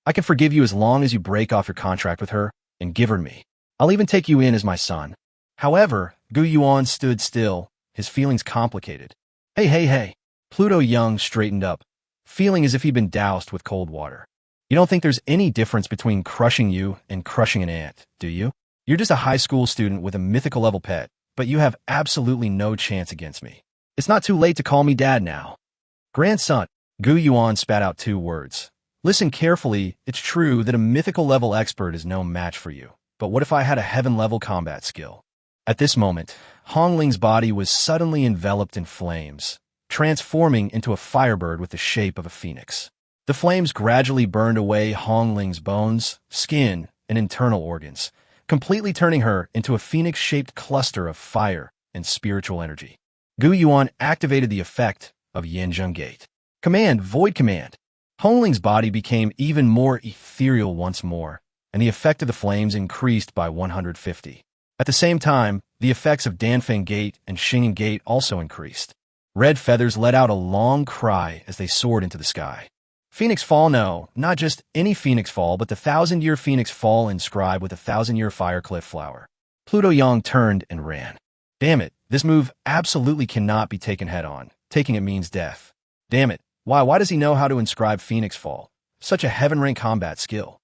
I can forgive you as long as you break off your contract with her and give her to me." I'll even take you in as my son. However, Gu Yuan stood still, his feelings complicated. Hey. Pluto Young straightened up, feeling as if he'd been doused with cold water. You don't think there's any difference between crushing you and crushing an ant, do you? You're just a high school student with a mythical level pet, but you have absolutely no chance against me. It's not too late to call me dad now. Grandson, Gu Yuan spat out 2 words. Listen carefully, it's true that a mythical level expert is no match for you. But what if I had a heaven-level combat skill? At this moment, Hong Ling's body was suddenly enveloped in flames, transforming into a firebird with the shape of a phoenix. The flames gradually burned away Hong Ling's bones, skin, and internal organs, completely turning her into a phoenix-shaped cluster of fire and spiritual energy. Gu Yuan activated the effect of Yanzheng Gate. Command, Void Command. Hong Ling's body became even more ethereal once more, and the effect of the flames increased by 150. At the same time, the effects of Danfeng Gate and Xing'an Gate also increased. Red feathers let out a long cry as they soared into the sky. Phoenix Fall? No, not just any Phoenix Fall, but the 1,000-year Phoenix Fall inscribed with a 1,000-year fire cliff flower. Pluto Young turned and ran. Damn it, this move absolutely cannot be taken head-on. Taking it means death. Damn it, why does he know how to inscribe Phoenix Fall? Such a heaven-rank combat skill.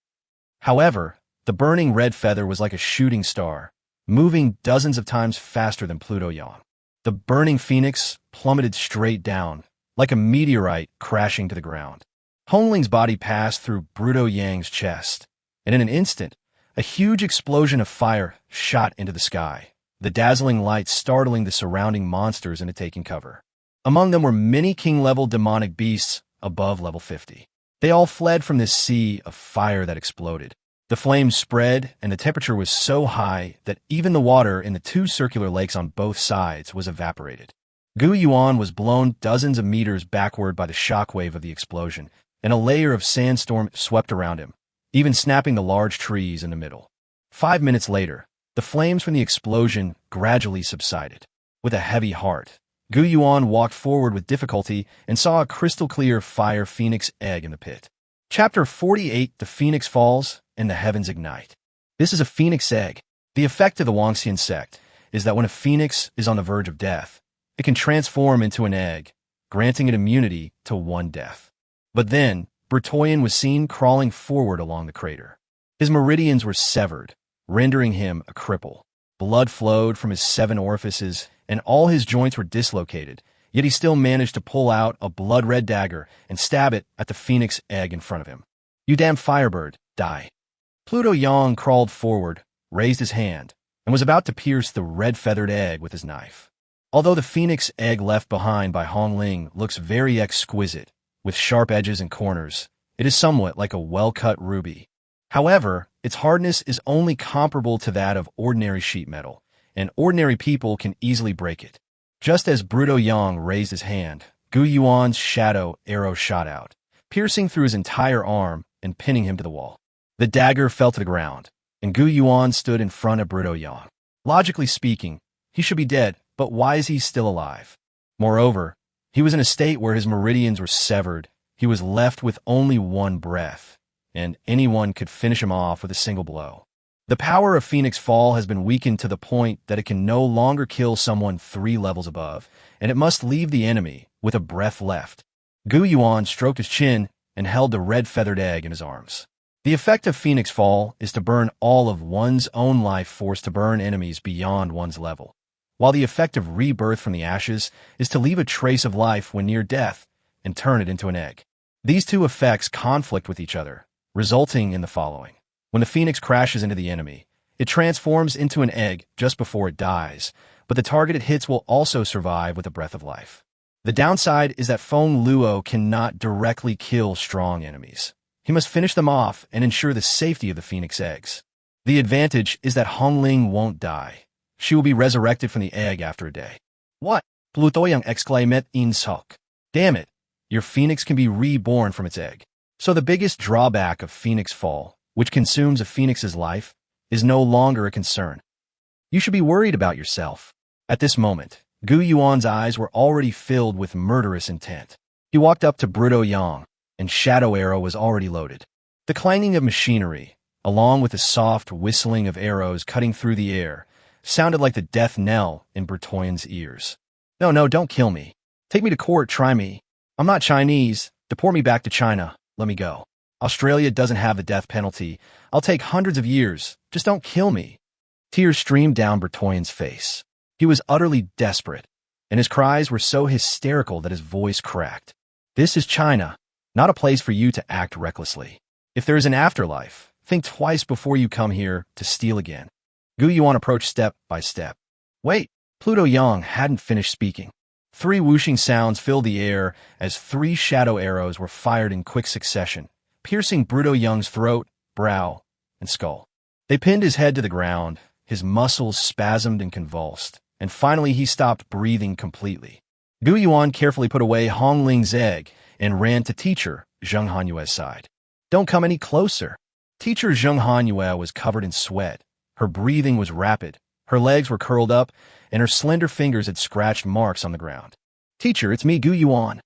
However, the burning red feather was like a shooting star, moving dozens of times faster than Pluto Young. The burning phoenix plummeted straight down, like a meteorite crashing to the ground. Hong Ling's body passed through Bruto Yang's chest, and in an instant, a huge explosion of fire shot into the sky, the dazzling light startling the surrounding monsters into taking cover. Among them were many king-level demonic beasts above level 50. They all fled from this sea of fire that exploded. The flames spread, and the temperature was so high that even the water in the 2 circular lakes on both sides was evaporated. Gu Yuan was blown dozens of meters backward by the shockwave of the explosion, and a layer of sandstorm swept around him, even snapping the large trees in the middle. 5 minutes later, the flames from the explosion gradually subsided. With a heavy heart, Gu Yuan walked forward with difficulty and saw a crystal-clear fire phoenix egg in the pit. Chapter 48, The Phoenix Falls and the Heavens Ignite. This is a phoenix egg. The effect of the Wangxian sect is that when a phoenix is on the verge of death, it can transform into an egg, granting it immunity to 1 death. But then, Bertoyan was seen crawling forward along the crater. His meridians were severed, rendering him a cripple. Blood flowed from his 7 orifices, and all his joints were dislocated, yet he still managed to pull out a blood-red dagger and stab it at the phoenix egg in front of him. You damn firebird, die. Pluto Yang crawled forward, raised his hand, and was about to pierce the red-feathered egg with his knife. Although the phoenix egg left behind by Hong Ling looks very exquisite, with sharp edges and corners, it is somewhat like a well-cut ruby. However, its hardness is only comparable to that of ordinary sheet metal, and ordinary people can easily break it. Just as Bruto Yang raised his hand, Gu Yuan's shadow arrow shot out, piercing through his entire arm and pinning him to the wall. The dagger fell to the ground, and Gu Yuan stood in front of Bruto Yang. Logically speaking, he should be dead, but why is he still alive? Moreover, he was in a state where his meridians were severed, he was left with only 1 breath, and anyone could finish him off with a single blow. The power of Phoenix Fall has been weakened to the point that it can no longer kill someone 3 levels above, and it must leave the enemy with a breath left. Gu Yuan stroked his chin and held the red-feathered egg in his arms. The effect of Phoenix Fall is to burn all of one's own life force to burn enemies beyond one's level, while the effect of rebirth from the ashes is to leave a trace of life when near death and turn it into an egg. These 2 effects conflict with each other, resulting in the following. When the phoenix crashes into the enemy, it transforms into an egg just before it dies, but the target it hits will also survive with a breath of life. The downside is that Feng Luo cannot directly kill strong enemies. He must finish them off and ensure the safety of the phoenix eggs. The advantage is that Hong Ling won't die. She will be resurrected from the egg after a day. What? Plutoyang exclaimed in shock. Damn it, your phoenix can be reborn from its egg. So the biggest drawback of Phoenix Fall, which consumes a phoenix's life, is no longer a concern. You should be worried about yourself. At this moment, Gu Yuan's eyes were already filled with murderous intent. He walked up to Bruto Yang, and Shadow Arrow was already loaded. The clanging of machinery, along with the soft whistling of arrows cutting through the air, sounded like the death knell in Bertoyan's ears. No, no, don't kill me. Take me to court, try me. I'm not Chinese. Deport me back to China. Let me go. Australia doesn't have the death penalty. I'll take hundreds of years. Just don't kill me. Tears streamed down Bertoyan's face. He was utterly desperate, and his cries were so hysterical that his voice cracked. This is China, not a place for you to act recklessly. If there is an afterlife, think twice before you come here to steal again. Gu Yuan approached step by step. Wait, Pluto Yang hadn't finished speaking. 3 whooshing sounds filled the air as 3 shadow arrows were fired in quick succession, piercing Pluto Yang's throat, brow, and skull. They pinned his head to the ground, his muscles spasmed and convulsed, and finally he stopped breathing completely. Gu Yuan carefully put away Hong Ling's egg and ran to teacher Zheng Hanyue's side. Don't come any closer. Teacher Zheng Hanyue was covered in sweat. Her breathing was rapid. Her legs were curled up, and her slender fingers had scratched marks on the ground. Teacher, it's me, Gu Yuan.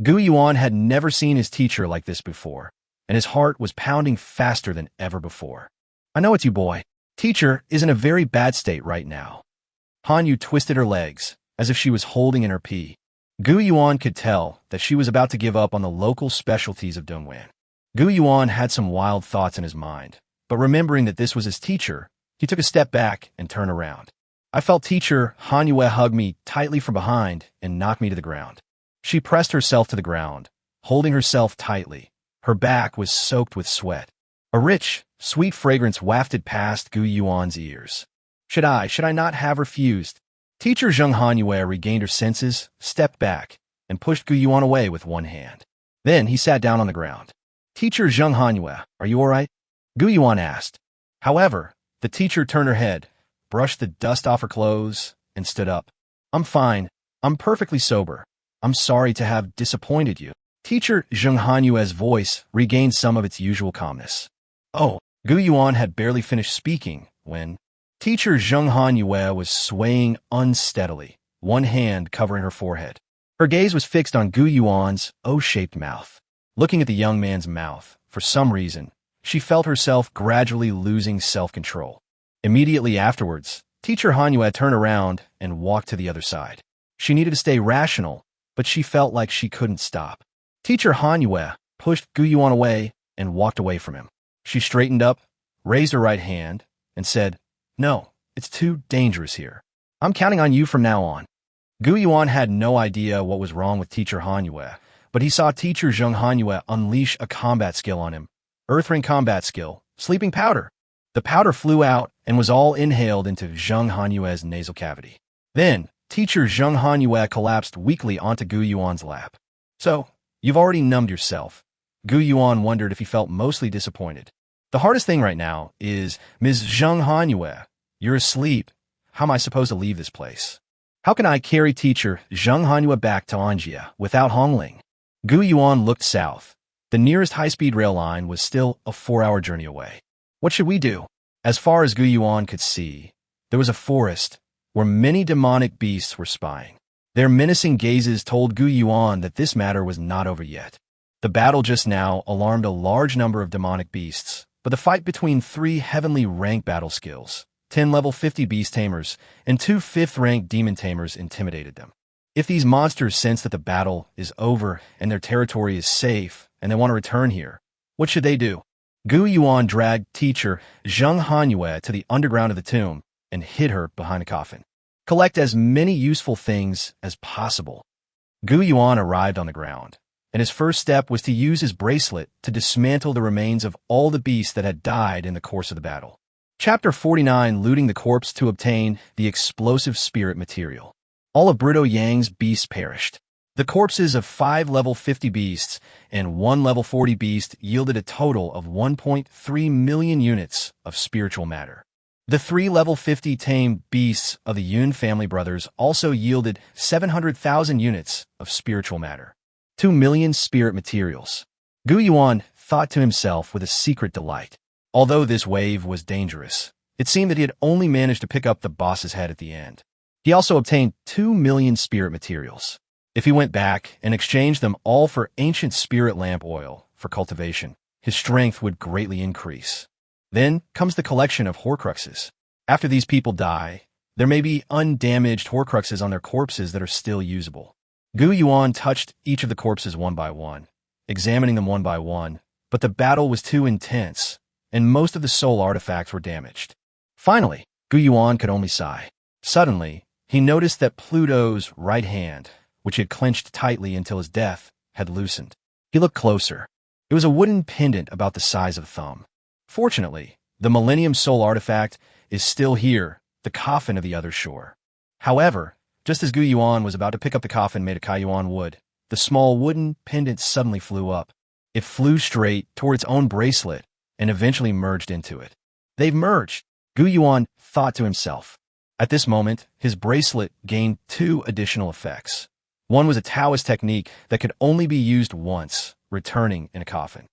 Gu Yuan had never seen his teacher like this before, and his heart was pounding faster than ever before. I know it's you, boy. Teacher is in a very bad state right now. Hanyu twisted her legs, as if she was holding in her pee. Gu Yuan could tell that she was about to give up on the local specialties of Dongwan. Gu Yuan had some wild thoughts in his mind, but remembering that this was his teacher, he took a step back and turned around. I felt teacher Hanyue hug me tightly from behind and knock me to the ground. She pressed herself to the ground, holding herself tightly. Her back was soaked with sweat. A rich, sweet fragrance wafted past Gu Yuan's ears. Should I not have refused? Teacher Zheng Hanyue regained her senses, stepped back, and pushed Gu Yuan away with one hand. Then he sat down on the ground. Teacher Zheng Hanyue, are you all right? Gu Yuan asked. However, the teacher turned her head, brushed the dust off her clothes, and stood up. I'm fine. I'm perfectly sober. I'm sorry to have disappointed you. Teacher Zheng Hanyue's voice regained some of its usual calmness. Oh, Gu Yuan had barely finished speaking when Teacher Zheng Hanyue was swaying unsteadily, one hand covering her forehead. Her gaze was fixed on Gu Yuan's O-shaped mouth. Looking at the young man's mouth, for some reason, she felt herself gradually losing self-control. Immediately afterwards, Teacher Hanyue turned around and walked to the other side. She needed to stay rational, but she felt like she couldn't stop. Teacher Hanyue pushed Gu Yuan away and walked away from him. She straightened up, raised her right hand, and said, No, it's too dangerous here. I'm counting on you from now on. Gu Yuan had no idea what was wrong with Teacher Hanyue, but he saw Teacher Zheng Hanyue unleash a combat skill on him. Earth Ring combat skill, sleeping powder. The powder flew out and was all inhaled into Zheng Hanyue's nasal cavity. Then, Teacher Zheng Hanyue collapsed weakly onto Gu Yuan's lap. So, you've already numbed yourself. Gu Yuan wondered if he felt mostly disappointed. The hardest thing right now is, Ms. Zheng Hanyue, you're asleep. How am I supposed to leave this place? How can I carry Teacher Zheng Hanyue back to Anjia without Hongling? Gu Yuan looked south. The nearest high-speed rail line was still a 4-hour journey away. What should we do? As far as Gu Yuan could see, there was a forest where many demonic beasts were spying. Their menacing gazes told Gu Yuan that this matter was not over yet. The battle just now alarmed a large number of demonic beasts, but the fight between 3 heavenly rank battle skills, 10 level 50 beast tamers, and 2 5th rank demon tamers intimidated them. If these monsters sense that the battle is over and their territory is safe, and they want to return here, what should they do? Gu Yuan dragged Teacher Zheng Hanyue to the underground of the tomb and hid her behind a coffin. Collect as many useful things as possible. Gu Yuan arrived on the ground, and his first step was to use his bracelet to dismantle the remains of all the beasts that had died in the course of the battle. Chapter 49, Looting the Corpse to obtain the explosive spirit material. All of Pluto Yang's beasts perished. The corpses of 5 level 50 beasts and 1 level 40 beast yielded a total of 1.3 million units of spiritual matter. The 3 level 50 tamed beasts of the Yun family brothers also yielded 700,000 units of spiritual matter. 2 million spirit materials. Gu Yuan thought to himself with a secret delight. Although this wave was dangerous, it seemed that he had only managed to pick up the boss's head at the end. He also obtained 2 million spirit materials. If he went back and exchanged them all for ancient spirit lamp oil for cultivation, his strength would greatly increase. Then comes the collection of Horcruxes. After these people die, there may be undamaged Horcruxes on their corpses that are still usable. Gu Yuan touched each of the corpses one by one, examining them one by one, but the battle was too intense, and most of the soul artifacts were damaged. Finally, Gu Yuan could only sigh. Suddenly, he noticed that Pluto's right hand, which he had clenched tightly until his death, had loosened. He looked closer. It was a wooden pendant about the size of a thumb. Fortunately, the Millennium Soul artifact is still here, the coffin of the other shore. However, just as Gu Yuan was about to pick up the coffin made of Kaiyuan wood, the small wooden pendant suddenly flew up. It flew straight toward its own bracelet and eventually merged into it. They've merged, Gu Yuan thought to himself. At this moment, his bracelet gained 2 additional effects. One was a Taoist technique that could only be used once, returning in a coffin.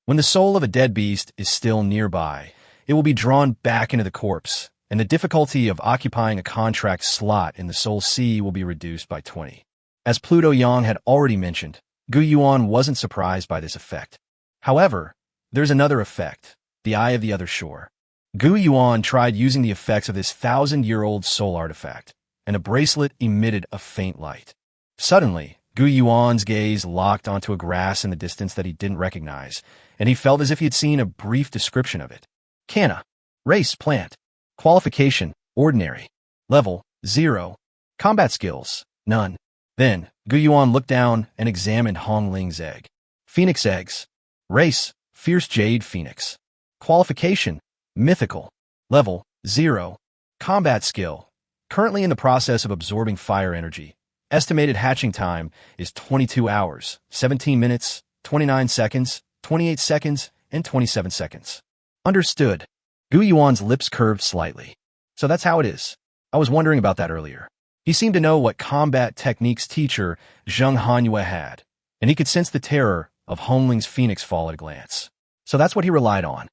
When the soul of a dead beast is still nearby, it will be drawn back into the corpse, and the difficulty of occupying a contract slot in the soul sea will be reduced by 20. As Pluto Yang had already mentioned, Gu Yuan wasn't surprised by this effect. However, there's another effect, the Eye of the Other Shore. Gu Yuan tried using the effects of this 1,000-year-old soul artifact, and the bracelet emitted a faint light. Suddenly, Gu Yuan's gaze locked onto a grass in the distance that he didn't recognize, and he felt as if he had seen a brief description of it. Canna. Race, plant. Qualification, ordinary. Level, 0. Combat skills, none. Then, Gu Yuan looked down and examined Hong Ling's egg. Phoenix eggs. Race, fierce jade phoenix. Qualification, mythical. Level, 0. Combat skill, currently in the process of absorbing fire energy. Estimated hatching time is 22 hours, 17 minutes, 29 seconds, 28 seconds, and 27 seconds. Understood. Gu Yuan's lips curved slightly. So that's how it is. I was wondering about that earlier. He seemed to know what combat techniques teacher Zheng Hanyue had, and he could sense the terror of Hongling's phoenix fall at a glance. So that's what he relied on.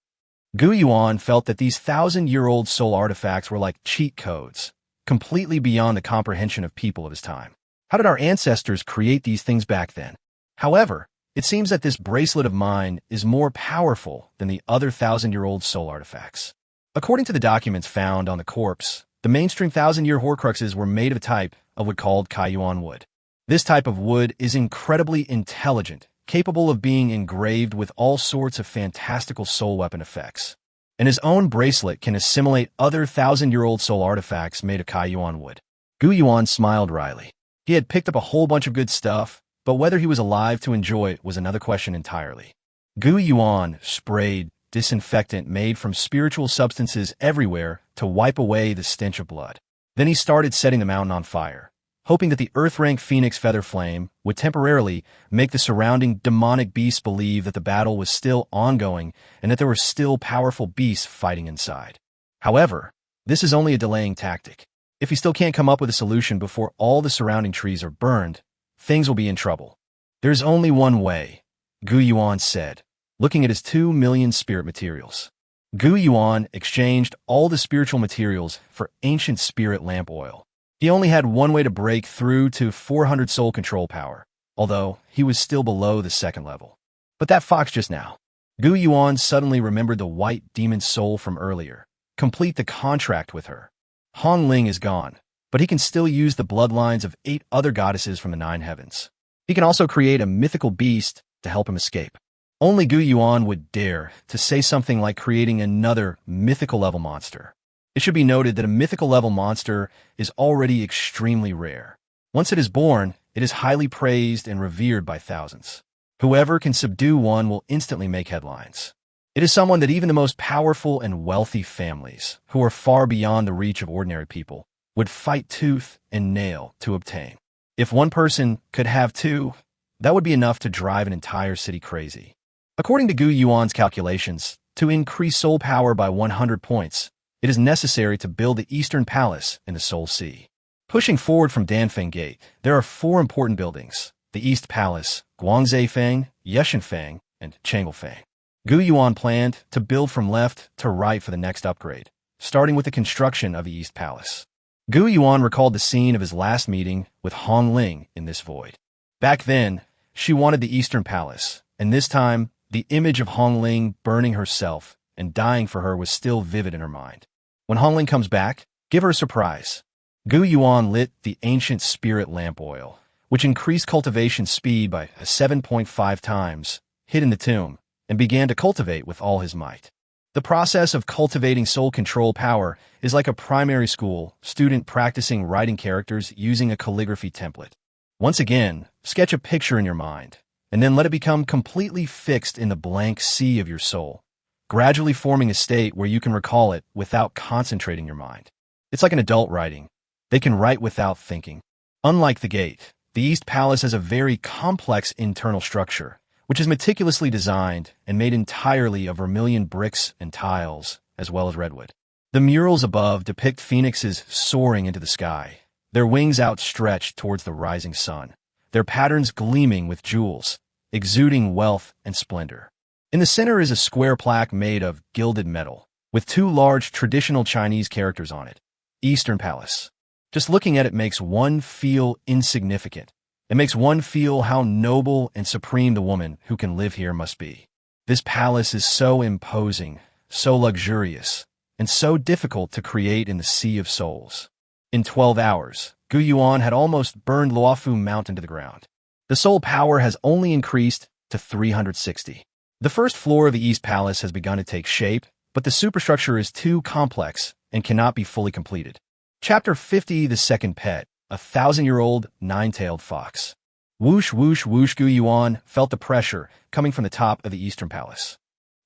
Gu Yuan felt that these 1,000-year-old soul artifacts were like cheat codes, completely beyond the comprehension of people of his time. How did our ancestors create these things back then? However, it seems that this bracelet of mine is more powerful than the other 1,000-year-old soul artifacts. According to the documents found on the corpse, the mainstream 1,000-year Horcruxes were made of a type of wood called Kaiyuan wood. This type of wood is incredibly intelligent, capable of being engraved with all sorts of fantastical soul weapon effects. And his own bracelet can assimilate other 1,000-year-old soul artifacts made of Kaiyuan wood. Gu Yuan smiled wryly. He had picked up a whole bunch of good stuff, but whether he was alive to enjoy it was another question entirely. Gu Yuan sprayed disinfectant made from spiritual substances everywhere to wipe away the stench of blood. Then he started setting the mountain on fire, hoping that the earth-rank phoenix feather flame would temporarily make the surrounding demonic beasts believe that the battle was still ongoing and that there were still powerful beasts fighting inside. However, this is only a delaying tactic. If he still can't come up with a solution before all the surrounding trees are burned, things will be in trouble. There's only one way, Gu Yuan said, looking at his 2 million spirit materials. Gu Yuan exchanged all the spiritual materials for ancient spirit lamp oil. He only had one way to break through to 400 soul control power, although he was still below the 2nd level. But that fox just now. Gu Yuan suddenly remembered the white demon soul from earlier. Complete the contract with her. Hong Ling is gone, but he can still use the bloodlines of 8 other goddesses from the 9 heavens. He can also create a mythical beast to help him escape. Only Gu Yuan would dare to say something like creating another mythical level monster. It should be noted that a mythical level monster is already extremely rare. Once it is born, it is highly praised and revered by thousands. Whoever can subdue one will instantly make headlines. It is someone that even the most powerful and wealthy families, who are far beyond the reach of ordinary people, would fight tooth and nail to obtain. If one person could have 2, that would be enough to drive an entire city crazy. According to Gu Yuan's calculations, to increase soul power by 100 points, it is necessary to build the Eastern Palace in the Soul Sea. Pushing forward from Danfeng Gate, there are 4 important buildings: the East Palace, Guangzeifeng, Yeshenfeng, and Changelfeng. Gu Yuan planned to build from left to right for the next upgrade, starting with the construction of the East Palace. Gu Yuan recalled the scene of his last meeting with Hong Ling in this void. Back then, she wanted the Eastern Palace, and this time, the image of Hong Ling burning herself and dying for her was still vivid in her mind. When Hongling comes back, give her a surprise. Gu Yuan lit the ancient spirit lamp oil, which increased cultivation speed by 7.5 times, hid in the tomb, and began to cultivate with all his might. The process of cultivating soul control power is like a primary school student practicing writing characters using a calligraphy template. Once again, sketch a picture in your mind, and then let it become completely fixed in the blank sea of your soul, gradually forming a state where you can recall it without concentrating your mind. It's like an adult writing. They can write without thinking. Unlike the gate, the East Palace has a very complex internal structure, which is meticulously designed and made entirely of vermilion bricks and tiles, as well as redwood. The murals above depict phoenixes soaring into the sky, their wings outstretched towards the rising sun, their patterns gleaming with jewels, exuding wealth and splendor. In the center is a square plaque made of gilded metal, with two large traditional Chinese characters on it, Eastern Palace. Just looking at it makes one feel insignificant. It makes one feel how noble and supreme the woman who can live here must be. This palace is so imposing, so luxurious, and so difficult to create in the Sea of Souls. In 12 hours, Gu Yuan had almost burned Luofu Mountain to the ground. The soul power has only increased to 360. The first floor of the East Palace has begun to take shape, but the superstructure is too complex and cannot be fully completed. Chapter 50, The Second Pet. A 1,000-year-old nine-tailed fox. Whoosh, whoosh, whoosh. Gu Yuan felt the pressure coming from the top of the Eastern Palace.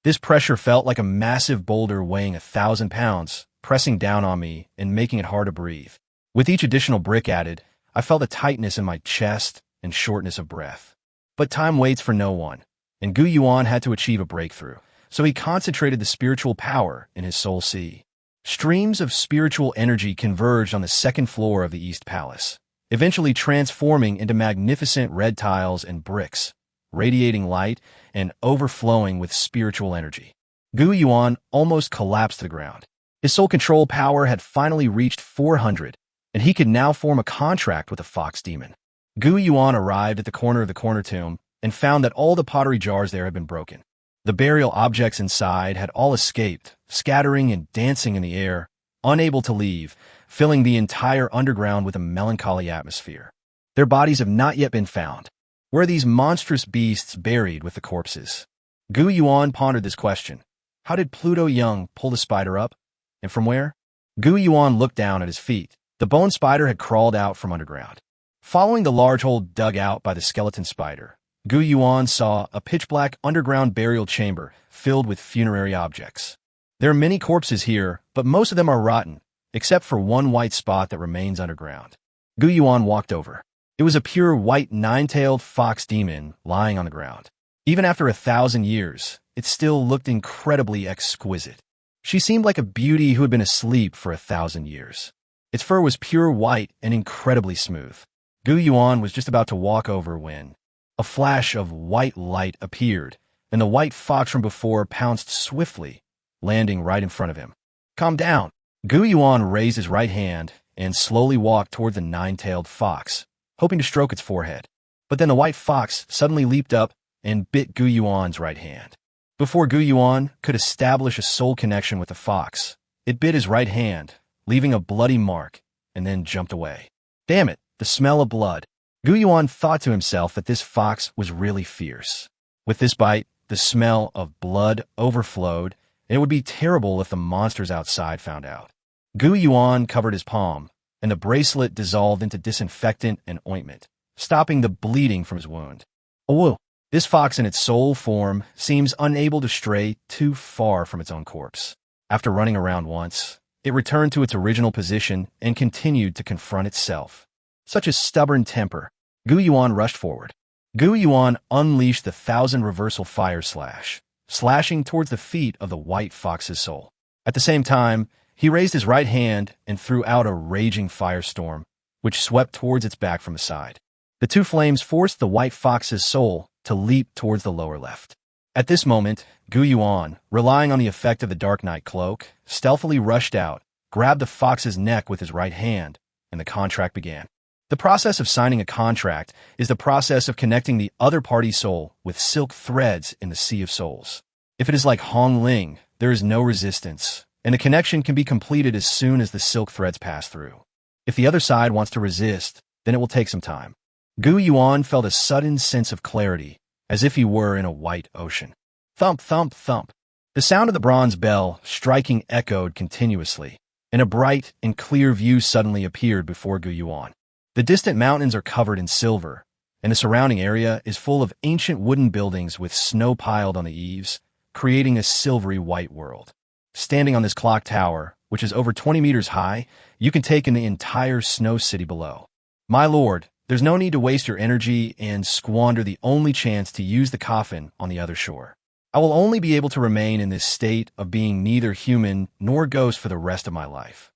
This pressure felt like a massive boulder weighing 1,000 pounds, pressing down on me and making it hard to breathe. With each additional brick added, I felt a tightness in my chest and shortness of breath. But time waits for no one, and Gu Yuan had to achieve a breakthrough, so he concentrated the spiritual power in his soul sea. Streams of spiritual energy converged on the second floor of the East Palace, eventually transforming into magnificent red tiles and bricks, radiating light and overflowing with spiritual energy. Gu Yuan almost collapsed to the ground. His soul control power had finally reached 400, and he could now form a contract with the fox demon. Gu Yuan arrived at the corner of the corner tomb and found that all the pottery jars there had been broken. The burial objects inside had all escaped, scattering and dancing in the air, unable to leave, filling the entire underground with a melancholy atmosphere. Their bodies have not yet been found. Where are these monstrous beasts buried with the corpses? Gu Yuan pondered this question. How did Pluto Young pull the spider up? And from where? Gu Yuan looked down at his feet. The bone spider had crawled out from underground. Following the large hole dug out by the skeleton spider, Gu Yuan saw a pitch-black underground burial chamber filled with funerary objects. There are many corpses here, but most of them are rotten, except for one white spot that remains underground. Gu Yuan walked over. It was a pure white nine-tailed fox demon lying on the ground. Even after 1,000 years, it still looked incredibly exquisite. She seemed like a beauty who had been asleep for 1,000 years. Its fur was pure white and incredibly smooth. Gu Yuan was just about to walk over when a flash of white light appeared, and the white fox from before pounced swiftly, landing right in front of him. Calm down. Gu Yuan raised his right hand and slowly walked toward the nine-tailed fox, hoping to stroke its forehead. But then the white fox suddenly leaped up and bit Gu Yuan's right hand. Before Gu Yuan could establish a soul connection with the fox, it bit his right hand, leaving a bloody mark, and then jumped away. Damn it, the smell of blood. Gu Yuan thought to himself that this fox was really fierce. With this bite, the smell of blood overflowed, and it would be terrible if the monsters outside found out. Gu Yuan covered his palm, and the bracelet dissolved into disinfectant and ointment, stopping the bleeding from his wound. Oh, this fox in its soul form seems unable to stray too far from its own corpse. After running around once, it returned to its original position and continued to confront itself. Such a stubborn temper. Gu Yuan rushed forward. Gu Yuan unleashed the 1,000 reversal fire slash, slashing towards the feet of the white fox's soul. At the same time, he raised his right hand and threw out a raging firestorm, which swept towards its back from the side. The two flames forced the white fox's soul to leap towards the lower left. At this moment, Gu Yuan, relying on the effect of the Dark Knight cloak, stealthily rushed out, grabbed the fox's neck with his right hand, and the contract began. The process of signing a contract is the process of connecting the other party's soul with silk threads in the Sea of Souls. If it is like Hong Ling, there is no resistance, and the connection can be completed as soon as the silk threads pass through. If the other side wants to resist, then it will take some time. Gu Yuan felt a sudden sense of clarity, as if he were in a white ocean. Thump, thump, thump. The sound of the bronze bell striking echoed continuously, and a bright and clear view suddenly appeared before Gu Yuan. The distant mountains are covered in silver, and the surrounding area is full of ancient wooden buildings with snow piled on the eaves, creating a silvery white world. Standing on this clock tower, which is over 20 meters high, you can take in the entire snow city below. My lord, there's no need to waste your energy and squander the only chance to use the coffin on the other shore. I will only be able to remain in this state of being neither human nor ghost for the rest of my life.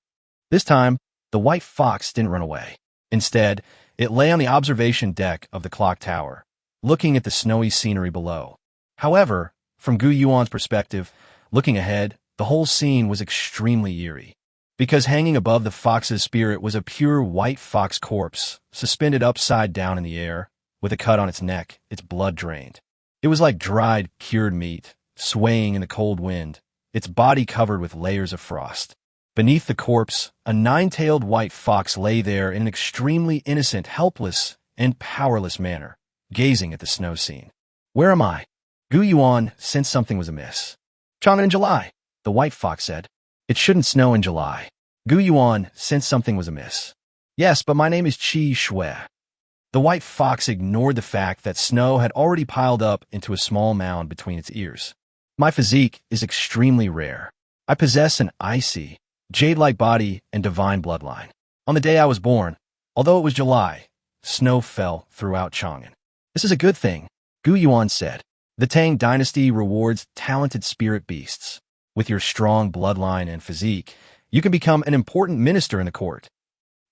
This time, the white fox didn't run away. Instead, it lay on the observation deck of the clock tower, looking at the snowy scenery below. However, from Gu Yuan's perspective, looking ahead, the whole scene was extremely eerie, because hanging above the fox's spirit was a pure white fox corpse, suspended upside down in the air, with a cut on its neck, its blood drained. It was like dried, cured meat, swaying in the cold wind, its body covered with layers of frost. Beneath the corpse, a nine-tailed white fox lay there in an extremely innocent, helpless, and powerless manner, gazing at the snow scene. Where am I? Gu Yuan sensed something was amiss. Chang'an in July, the white fox said. It shouldn't snow in July. Gu Yuan sensed something was amiss. Yes, but my name is Qi Shui. The white fox ignored the fact that snow had already piled up into a small mound between its ears. My physique is extremely rare. I possess an icy, jade-like body and divine bloodline. On the day I was born, although it was July, snow fell throughout Chang'an. This is a good thing, Gu Yuan said. The Tang dynasty rewards talented spirit beasts. With your strong bloodline and physique, you can become an important minister in the court.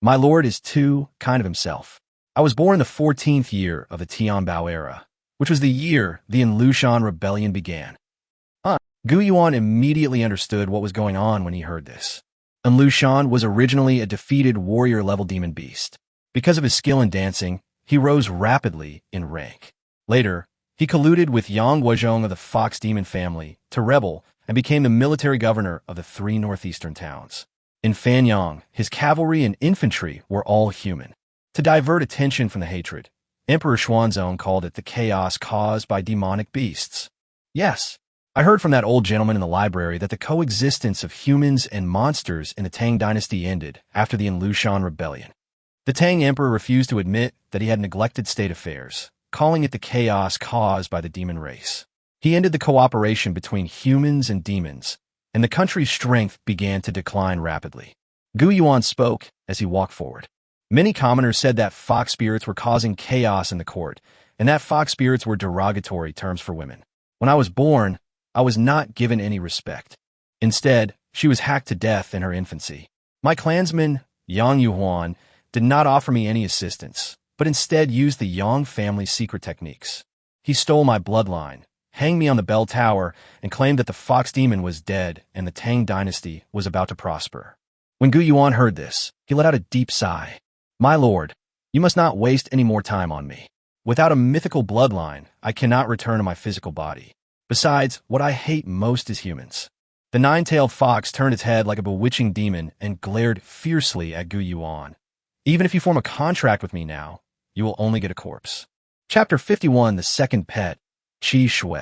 My lord is too kind of himself. I was born in the 14th year of the Tianbao era, which was the year the Inlushan rebellion began. Gu Yuan immediately understood what was going on when he heard this. Inlushan was originally a defeated warrior-level demon beast. Because of his skill in dancing, he rose rapidly in rank. Later, he colluded with Yang Guozhong of the Fox Demon family to rebel and became the military governor of the 3 northeastern towns. In Fanyang, his cavalry and infantry were all human. To divert attention from the hatred, Emperor Xuanzong called it the chaos caused by demonic beasts. Yes, I heard from that old gentleman in the library that the coexistence of humans and monsters in the Tang dynasty ended after the Inlushan rebellion. The Tang emperor refused to admit that he had neglected state affairs, calling it the chaos caused by the demon race. He ended the cooperation between humans and demons, and the country's strength began to decline rapidly. Gu Yuan spoke as he walked forward. Many commoners said that fox spirits were causing chaos in the court, and that fox spirits were derogatory terms for women. When I was born, I was not given any respect. Instead, she was hacked to death in her infancy. My clansman, Yang Yuhuan, did not offer me any assistance, but instead used the Yang family's secret techniques. He stole my bloodline, hanged me on the bell tower, and claimed that the fox demon was dead and the Tang dynasty was about to prosper. When Gu Yuan heard this, he let out a deep sigh. My lord, you must not waste any more time on me. Without a mythical bloodline, I cannot return to my physical body. Besides, what I hate most is humans. The nine-tailed fox turned its head like a bewitching demon and glared fiercely at Gu Yuan. Even if you form a contract with me now, you will only get a corpse. Chapter 51, The Second Pet, Qi Shui.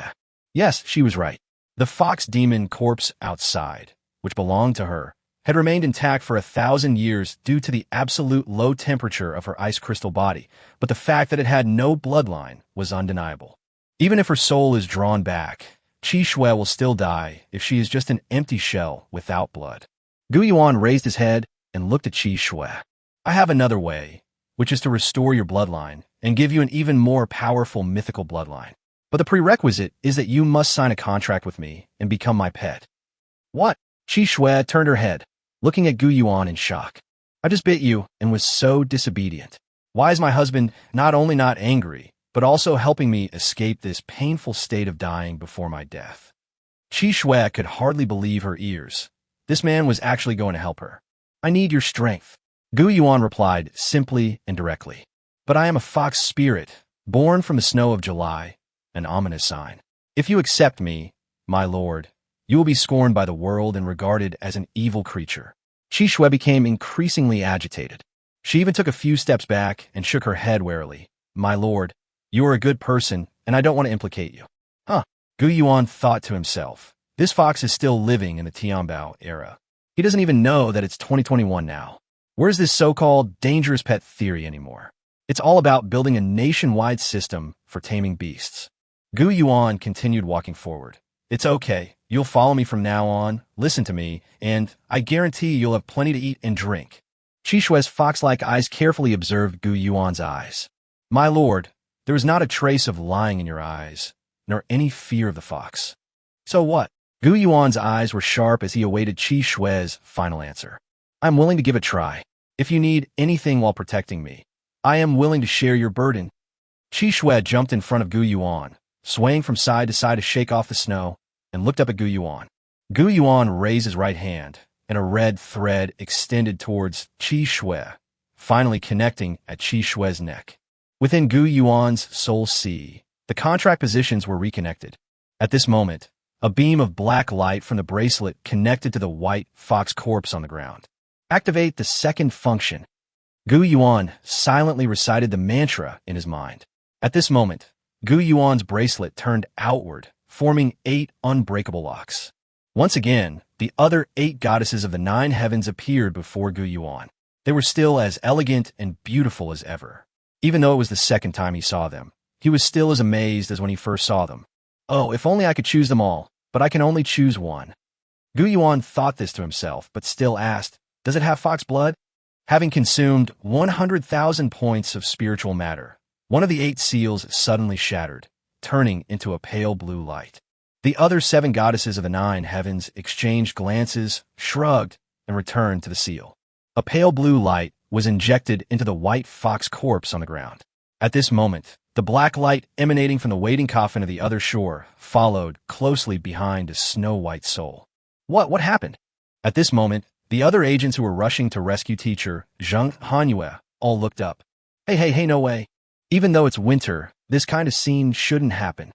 Yes, she was right. The fox demon corpse outside, which belonged to her, had remained intact for 1,000 years due to the absolute low temperature of her ice crystal body, but the fact that it had no bloodline was undeniable. Even if her soul is drawn back, Qi Shui will still die if she is just an empty shell without blood. Gu Yuan raised his head and looked at Qi Shui. I have another way, which is to restore your bloodline and give you an even more powerful mythical bloodline. But the prerequisite is that you must sign a contract with me and become my pet. What? Qi Shui turned her head, looking at Gu Yuan in shock. I just bit you and was so disobedient. Why is my husband not only not angry, but also helping me escape this painful state of dying before my death? Qi Shui could hardly believe her ears. This man was actually going to help her. I need your strength. Gu Yuan replied simply and directly. But I am a fox spirit, born from the snow of July, an ominous sign. If you accept me, my lord, You will be scorned by the world and regarded as an evil creature. Qi Shui became increasingly agitated. She even took a few steps back and shook her head warily. My lord, you are a good person, and I don't want to implicate you. Huh. Gu Yuan thought to himself. This fox is still living in the Tianbao era. He doesn't even know that it's 2021 now. Where's this so-called dangerous pet theory anymore? It's all about building a nationwide system for taming beasts. Gu Yuan continued walking forward. It's okay. You'll follow me from now on, listen to me, and I guarantee you'll have plenty to eat and drink. Qi Shui's fox-like eyes carefully observed Gu Yuan's eyes. My lord, there is not a trace of lying in your eyes, nor any fear of the fox. So what? Gu Yuan's eyes were sharp as he awaited Qi Shui's final answer. I'm willing to give it a try. If you need anything while protecting me, I am willing to share your burden. Qi Shui jumped in front of Gu Yuan, swaying from side to side to shake off the snow, and looked up at Gu Yuan. Gu Yuan raised his right hand, and a red thread extended towards Qi Shui, finally connecting at Qi Shui's neck. Within Gu Yuan's soul sea, the contract positions were reconnected. At this moment, a beam of black light from the bracelet connected to the white fox corpse on the ground. Activate the second function. Gu Yuan silently recited the mantra in his mind. At this moment, Gu Yuan's bracelet turned outward, forming 8 unbreakable locks. Once again, the other 8 goddesses of the 9 heavens appeared before Gu Yuan. They were still as elegant and beautiful as ever. Even though it was the second time he saw them, he was still as amazed as when he first saw them. Oh, if only I could choose them all, but I can only choose one. Gu Yuan thought this to himself, but still asked, does it have fox blood? Having consumed 100,000 points of spiritual matter, one of the 8 seals suddenly shattered, turning into a pale blue light. The other 7 goddesses of the 9 heavens exchanged glances, shrugged, and returned to the seal. A pale blue light was injected into the white fox corpse on the ground. At this moment, the black light emanating from the waiting coffin of the other shore followed closely behind a snow-white soul. What happened? At this moment, the other agents who were rushing to rescue teacher Zheng Hanyue all looked up. Hey, no way. Even though it's winter, this kind of scene shouldn't happen.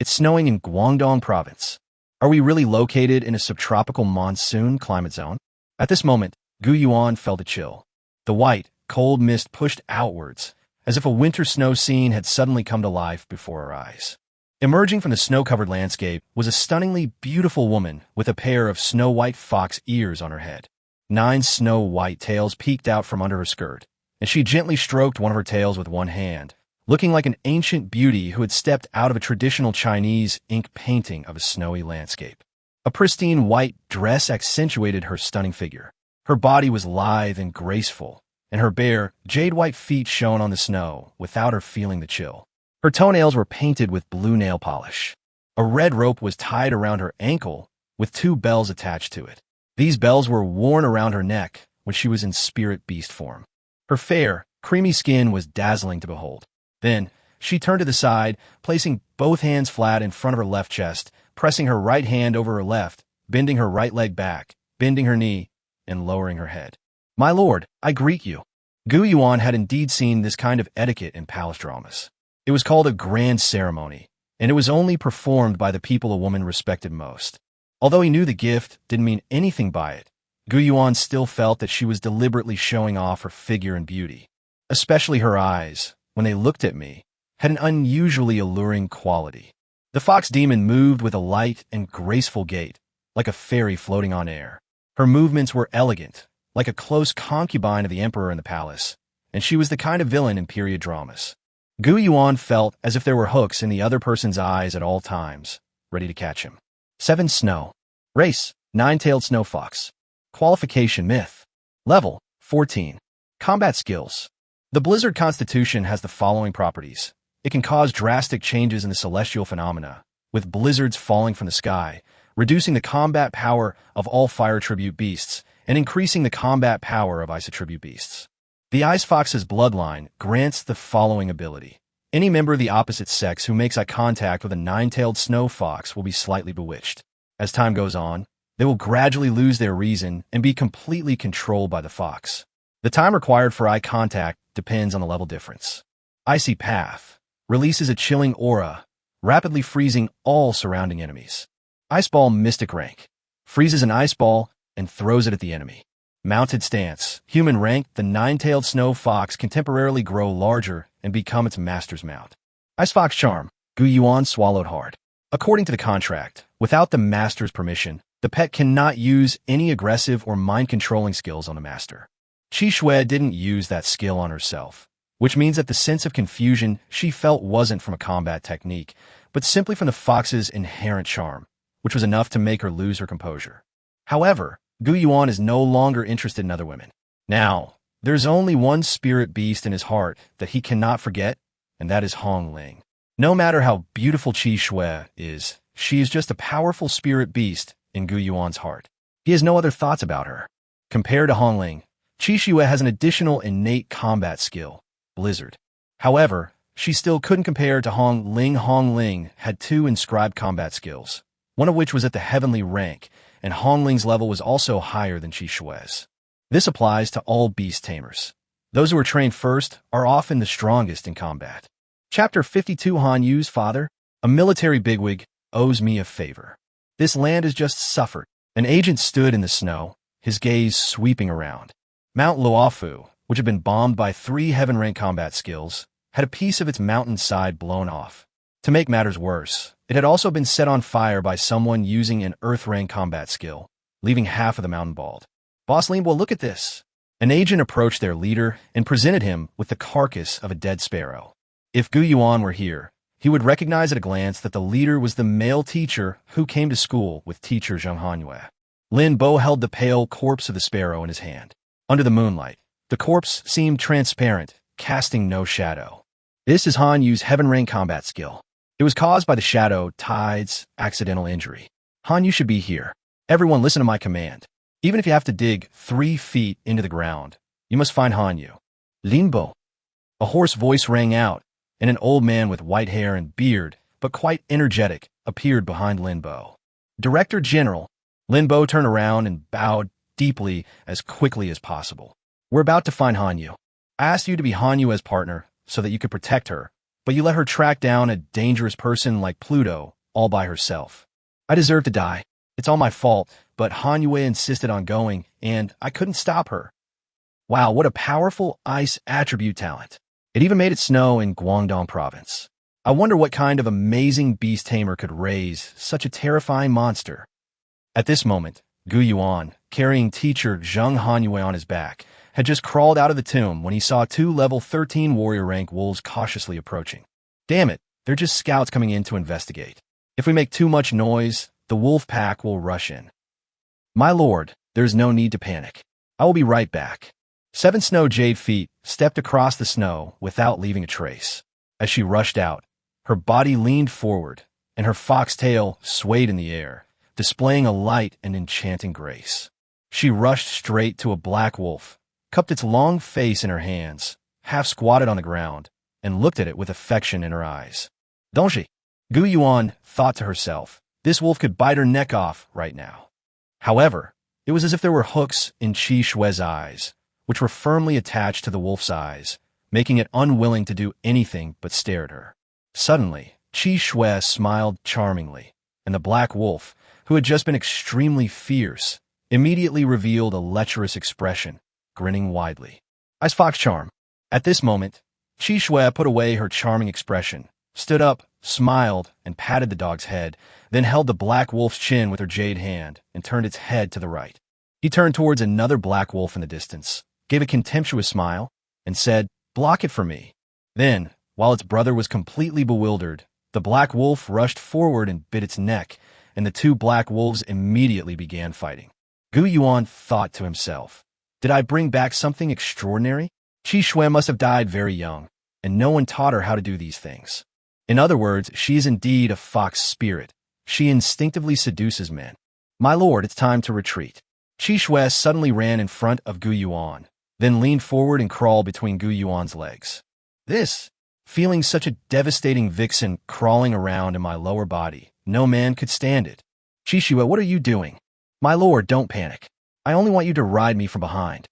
It's snowing in Guangdong province. Are we really located in a subtropical monsoon climate zone? At this moment, Gu Yuan felt a chill. The white, cold mist pushed outwards, as if a winter snow scene had suddenly come to life before her eyes. Emerging from the snow-covered landscape was a stunningly beautiful woman with a pair of snow-white fox ears on her head. 9 snow-white tails peeked out from under her skirt, and she gently stroked one of her tails with one hand, looking like an ancient beauty who had stepped out of a traditional Chinese ink painting of a snowy landscape. A pristine white dress accentuated her stunning figure. Her body was lithe and graceful, and her bare, jade-white feet shone on the snow without her feeling the chill. Her toenails were painted with blue nail polish. A red rope was tied around her ankle with 2 bells attached to it. These bells were worn around her neck when she was in spirit beast form. Her fair, creamy skin was dazzling to behold. Then, she turned to the side, placing both hands flat in front of her left chest, pressing her right hand over her left, bending her right leg back, bending her knee, and lowering her head. My lord, I greet you. Gu Yuan had indeed seen this kind of etiquette in palace dramas. It was called a grand ceremony, and it was only performed by the people a woman respected most. Although he knew the gift didn't mean anything by it, Gu Yuan still felt that she was deliberately showing off her figure and beauty. Especially her eyes, when they looked at me, had an unusually alluring quality. The fox demon moved with a light and graceful gait, like a fairy floating on air. Her movements were elegant, like a close concubine of the emperor in the palace, and she was the kind of villain in period dramas. Gu Yuan felt as if there were hooks in the other person's eyes at all times, ready to catch him. 7 Snow. Race, 9-tailed snow fox. Qualification myth. Level, 14. Combat skills. The blizzard constitution has the following properties. It can cause drastic changes in the celestial phenomena, with blizzards falling from the sky, reducing the combat power of all fire tribute beasts, and increasing the combat power of ice attribute beasts. The Ice Fox's bloodline grants the following ability. Any member of the opposite sex who makes eye contact with a 9-tailed snow fox will be slightly bewitched. As time goes on, they will gradually lose their reason and be completely controlled by the fox. The time required for eye contact depends on the level difference. Icy Path releases a chilling aura, rapidly freezing all surrounding enemies. Ice Ball Mystic Rank. Freezes an ice ball and throws it at the enemy. Mounted Stance. Human rank. The nine-tailed snow fox can temporarily grow larger and become its master's mount. Ice Fox Charm. Gu Yuan swallowed hard. According to the contract, without the master's permission, the pet cannot use any aggressive or mind-controlling skills on the master. Qi Shui didn't use that skill on herself, which means that the sense of confusion she felt wasn't from a combat technique, but simply from the fox's inherent charm, which was enough to make her lose her composure. However, Gu Yuan is no longer interested in other women. Now, there's only one spirit beast in his heart that he cannot forget, and that is Hong Ling. No matter how beautiful Qi Shui is, she is just a powerful spirit beast in Gu Yuan's heart. He has no other thoughts about her. Compared to Hong Ling, Qi Shui has an additional innate combat skill, Blizzard. However, she still couldn't compare to Hong Ling. Hong Ling had two inscribed combat skills, one of which was at the heavenly rank, and Hong Ling's level was also higher than Qi Shui's. This applies to all beast tamers. Those who are trained first are often the strongest in combat. Chapter 52. Han Yu's father, a military bigwig, owes me a favor. This land has just suffered. An agent stood in the snow, his gaze sweeping around. Mount Luofu, which had been bombed by 3 heaven-rank combat skills, had a piece of its mountain side blown off. To make matters worse, it had also been set on fire by someone using an earth-rank combat skill, leaving half of the mountain bald. Boss Linbo, look at this. An agent approached their leader and presented him with the carcass of a dead sparrow. If Gu Yuan were here, he would recognize at a glance that the leader was the male teacher who came to school with teacher Zheng Hanyue. Lin Bo held the pale corpse of the sparrow in his hand. Under the moonlight, the corpse seemed transparent, casting no shadow. This is Han Yu's heaven-rank combat skill. It was caused by the shadow, tides, accidental injury. Han Yu should be here. Everyone listen to my command. Even if you have to dig 3 feet into the ground, you must find Han Yu. Lin Bo. A hoarse voice rang out, and an old man with white hair and beard, but quite energetic, appeared behind Lin Bo. Director General. Lin Bo turned around and bowed deeply as quickly as possible. We're about to find Han Yu. I asked you to be Han Yu as partner so that you could protect her, but you let her track down a dangerous person like Pluto all by herself. I deserve to die. It's all my fault, but Han Yue insisted on going, and I couldn't stop her. Wow, what a powerful ice attribute talent. It even made it snow in Guangdong province. I wonder what kind of amazing beast tamer could raise such a terrifying monster. At this moment, Gu Yuan, carrying teacher Zheng Hanyue on his back, had just crawled out of the tomb when he saw 2 level 13 warrior rank wolves cautiously approaching. Damn it, they're just scouts coming in to investigate. If we make too much noise, the wolf pack will rush in. My lord, there's no need to panic. I will be right back. 7 snow jade feet stepped across the snow without leaving a trace. As she rushed out, her body leaned forward, and her fox tail swayed in the air, displaying a light and enchanting grace. She rushed straight to a black wolf, cupped its long face in her hands, half squatted on the ground, and looked at it with affection in her eyes. Don't she? Gu Yuan thought to herself, this wolf could bite her neck off right now. However, it was as if there were hooks in Qi Shui's eyes, which were firmly attached to the wolf's eyes, making it unwilling to do anything but stare at her. Suddenly, Qi Shui smiled charmingly, and the black wolf, who had just been extremely fierce, immediately revealed a lecherous expression, grinning widely. Ice Fox Charm. At this moment, Qi Shui put away her charming expression, stood up, smiled, and patted the dog's head, then held the black wolf's chin with her jade hand and turned its head to the right. He turned towards another black wolf in the distance, gave a contemptuous smile, and said, "Block it for me." Then, while its brother was completely bewildered, the black wolf rushed forward and bit its neck, and the 2 black wolves immediately began fighting. Gu Yuan thought to himself, did I bring back something extraordinary? Qi Shui must have died very young, and no one taught her how to do these things. In other words, she is indeed a fox spirit. She instinctively seduces men. My lord, it's time to retreat. Qi Shui suddenly ran in front of Gu Yuan, then leaned forward and crawled between Gu Yuan's legs. Feeling such a devastating vixen crawling around in my lower body, no man could stand it. Qi Shui, what are you doing? My lord, don't panic. I only want you to ride me from behind.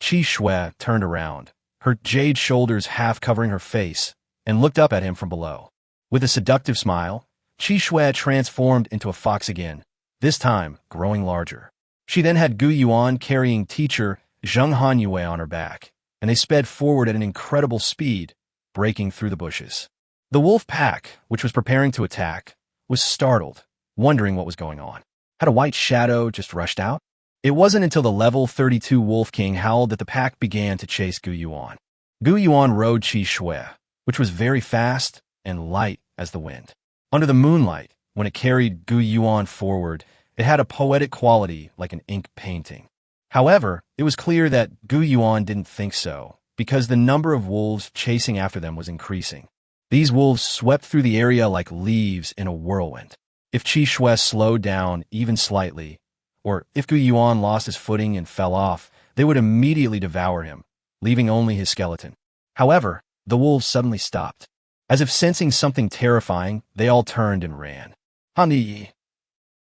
Qi Shui turned around, her jade shoulders half covering her face, and looked up at him from below. With a seductive smile, Qi Shui transformed into a fox again, this time growing larger. She then had Gu Yuan carrying teacher Zheng Hanyue on her back, and they sped forward at an incredible speed, breaking through the bushes. The wolf pack, which was preparing to attack, was startled, wondering what was going on. Had a white shadow just rushed out? It wasn't until the level 32 Wolf King howled that the pack began to chase Gu Yuan. Gu Yuan rode Qi Shui, which was very fast and light as the wind. Under the moonlight, when it carried Gu Yuan forward, it had a poetic quality like an ink painting. However, it was clear that Gu Yuan didn't think so, because the number of wolves chasing after them was increasing. These wolves swept through the area like leaves in a whirlwind. If Qi Shui slowed down even slightly, or if Gu Yuan lost his footing and fell off, they would immediately devour him, leaving only his skeleton. However, the wolves suddenly stopped. As if sensing something terrifying, they all turned and ran. Hanyi.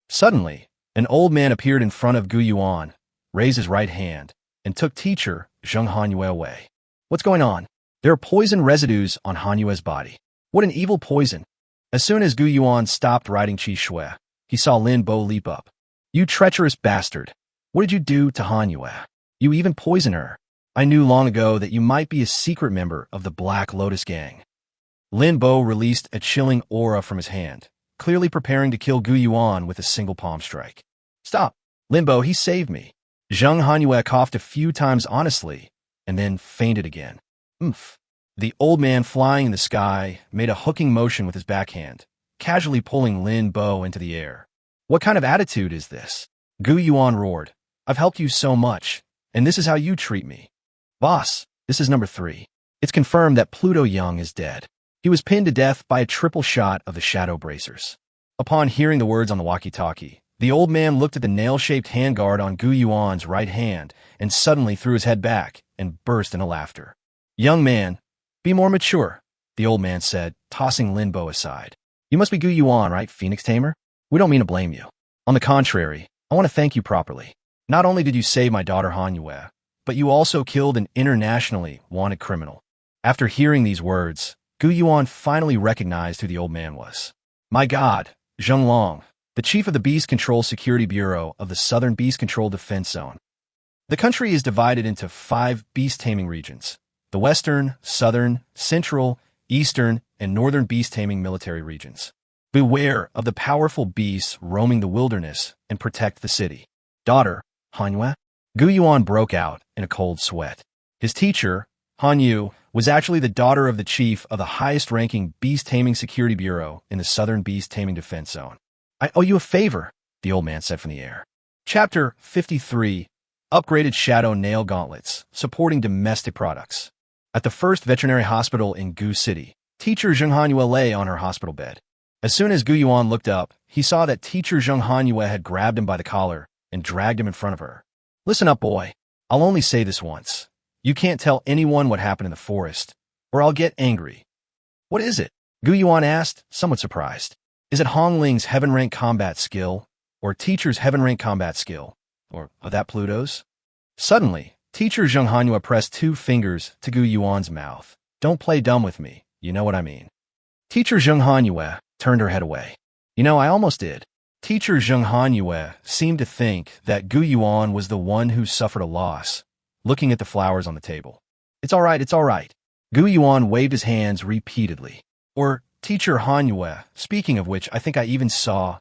Suddenly, an old man appeared in front of Gu Yuan, raised his right hand, and took teacher Zheng Hanyue away. What's going on? There are poison residues on Hanyue's body. What an evil poison. As soon as Gu Yuan stopped riding Qi Shui, he saw Lin Bo leap up. You treacherous bastard. What did you do to Hanyue? You even poisoned her. I knew long ago that you might be a secret member of the Black Lotus Gang. Lin Bo released a chilling aura from his hand, clearly preparing to kill Gu Yuan with a single palm strike. Stop. Lin Bo, he saved me. Zheng Hanyue coughed a few times honestly, and then fainted again. Oomph. The old man flying in the sky made a hooking motion with his backhand, casually pulling Lin Bo into the air. What kind of attitude is this? Gu Yuan roared. I've helped you so much, and this is how you treat me. Boss, this is number 3. It's confirmed that Pluto Young is dead. He was pinned to death by a triple shot of the shadow bracers. Upon hearing the words on the walkie-talkie, the old man looked at the nail-shaped handguard on Gu Yuan's right hand and suddenly threw his head back and burst into laughter. Young man, be more mature, the old man said, tossing Lin Bo aside. You must be Gu Yuan, right, Phoenix Tamer? We don't mean to blame you. On the contrary, I want to thank you properly. Not only did you save my daughter Hanyue, but you also killed an internationally wanted criminal. After hearing these words, Gu Yuan finally recognized who the old man was. My God, Zheng Long, the chief of the Beast Control Security Bureau of the Southern Beast Control Defense Zone. The country is divided into 5 beast-taming regions: the Western, Southern, Central, Eastern, and Northern beast-taming military regions. Beware of the powerful beasts roaming the wilderness and protect the city. Daughter, Hanyue? Gu Yuan broke out in a cold sweat. His teacher, Hanyu, was actually the daughter of the chief of the highest-ranking beast-taming security bureau in the Southern Beast-Taming Defense Zone. I owe you a favor, the old man said from the air. Chapter 53, Upgraded Shadow Nail Gauntlets, Supporting Domestic Products. At the first veterinary hospital in Gu City, teacher Zheng Hanyue lay on her hospital bed. As soon as Gu Yuan looked up, he saw that teacher Zheng Hanyue had grabbed him by the collar and dragged him in front of her. Listen up, boy. I'll only say this once. You can't tell anyone what happened in the forest, or I'll get angry. What is it? Gu Yuan asked, somewhat surprised. Is it Hong Ling's heaven-rank combat skill, or teacher's heaven-rank combat skill, or of that Pluto's? Suddenly, teacher Zheng Hanyue pressed 2 fingers to Gu Yuan's mouth. Don't play dumb with me, you know what I mean. Teacher Zheng Hanyue turned her head away. You know, I almost did. Teacher Zheng Hanyue seemed to think that Gu Yuan was the one who suffered a loss, looking at the flowers on the table. It's all right, it's all right. Gu Yuan waved his hands repeatedly. Or teacher Hanyue, speaking of which, I think I even saw.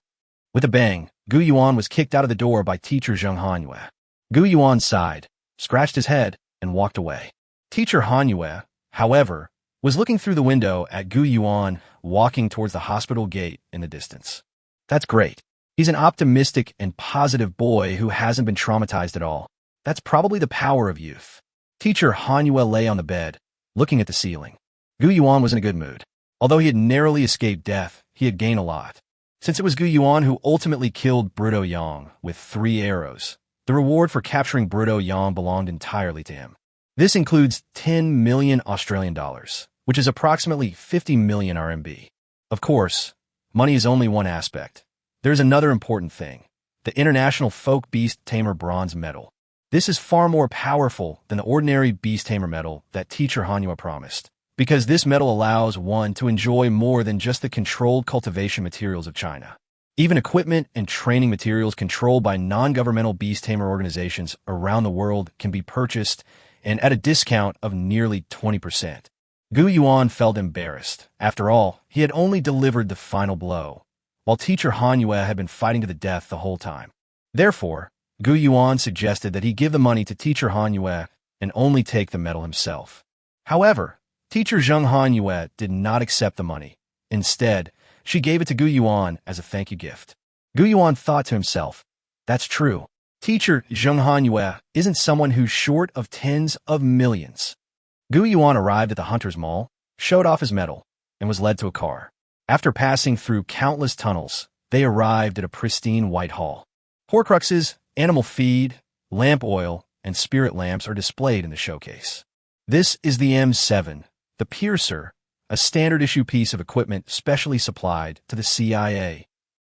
With a bang, Gu Yuan was kicked out of the door by teacher Zheng Hanyue. Gu Yuan sighed, scratched his head, and walked away. Teacher Hanyue, however, was looking through the window at Gu Yuan walking towards the hospital gate in the distance. That's great. He's an optimistic and positive boy who hasn't been traumatized at all. That's probably the power of youth. Teacher Hanyue lay on the bed, looking at the ceiling. Gu Yuan was in a good mood. Although he had narrowly escaped death, he had gained a lot. Since it was Gu Yuan who ultimately killed Bruto Yang with 3 arrows, the reward for capturing Bruto Yang belonged entirely to him. This includes 10 million Australian dollars, which is approximately 50 million RMB. Of course, money is only one aspect. There's another important thing: the International Folk Beast Tamer Bronze Medal. This is far more powerful than the ordinary Beast Tamer medal that teacher Hanyue promised. because this metal allows one to enjoy more than just the controlled cultivation materials of China. Even equipment and training materials controlled by non-governmental beast tamer organizations around the world can be purchased, and at a discount of nearly 20%. Gu Yuan felt embarrassed. After all, he had only delivered the final blow, while teacher Han Yue had been fighting to the death the whole time. Therefore, Gu Yuan suggested that he give the money to teacher Han Yue and only take the medal himself. However, teacher Zheng Han Yue did not accept the money. Instead, she gave it to Gu Yuan as a thank you gift. Gu Yuan thought to himself, that's true. Teacher Zheng Han Yue isn't someone who's short of tens of millions. Gu Yuan arrived at the Hunter's Mall, showed off his medal, and was led to a car. After passing through countless tunnels, they arrived at a pristine white hall. Horcruxes, animal feed, lamp oil, and spirit lamps are displayed in the showcase. This is the M7, the Piercer, a standard-issue piece of equipment specially supplied to the CIA.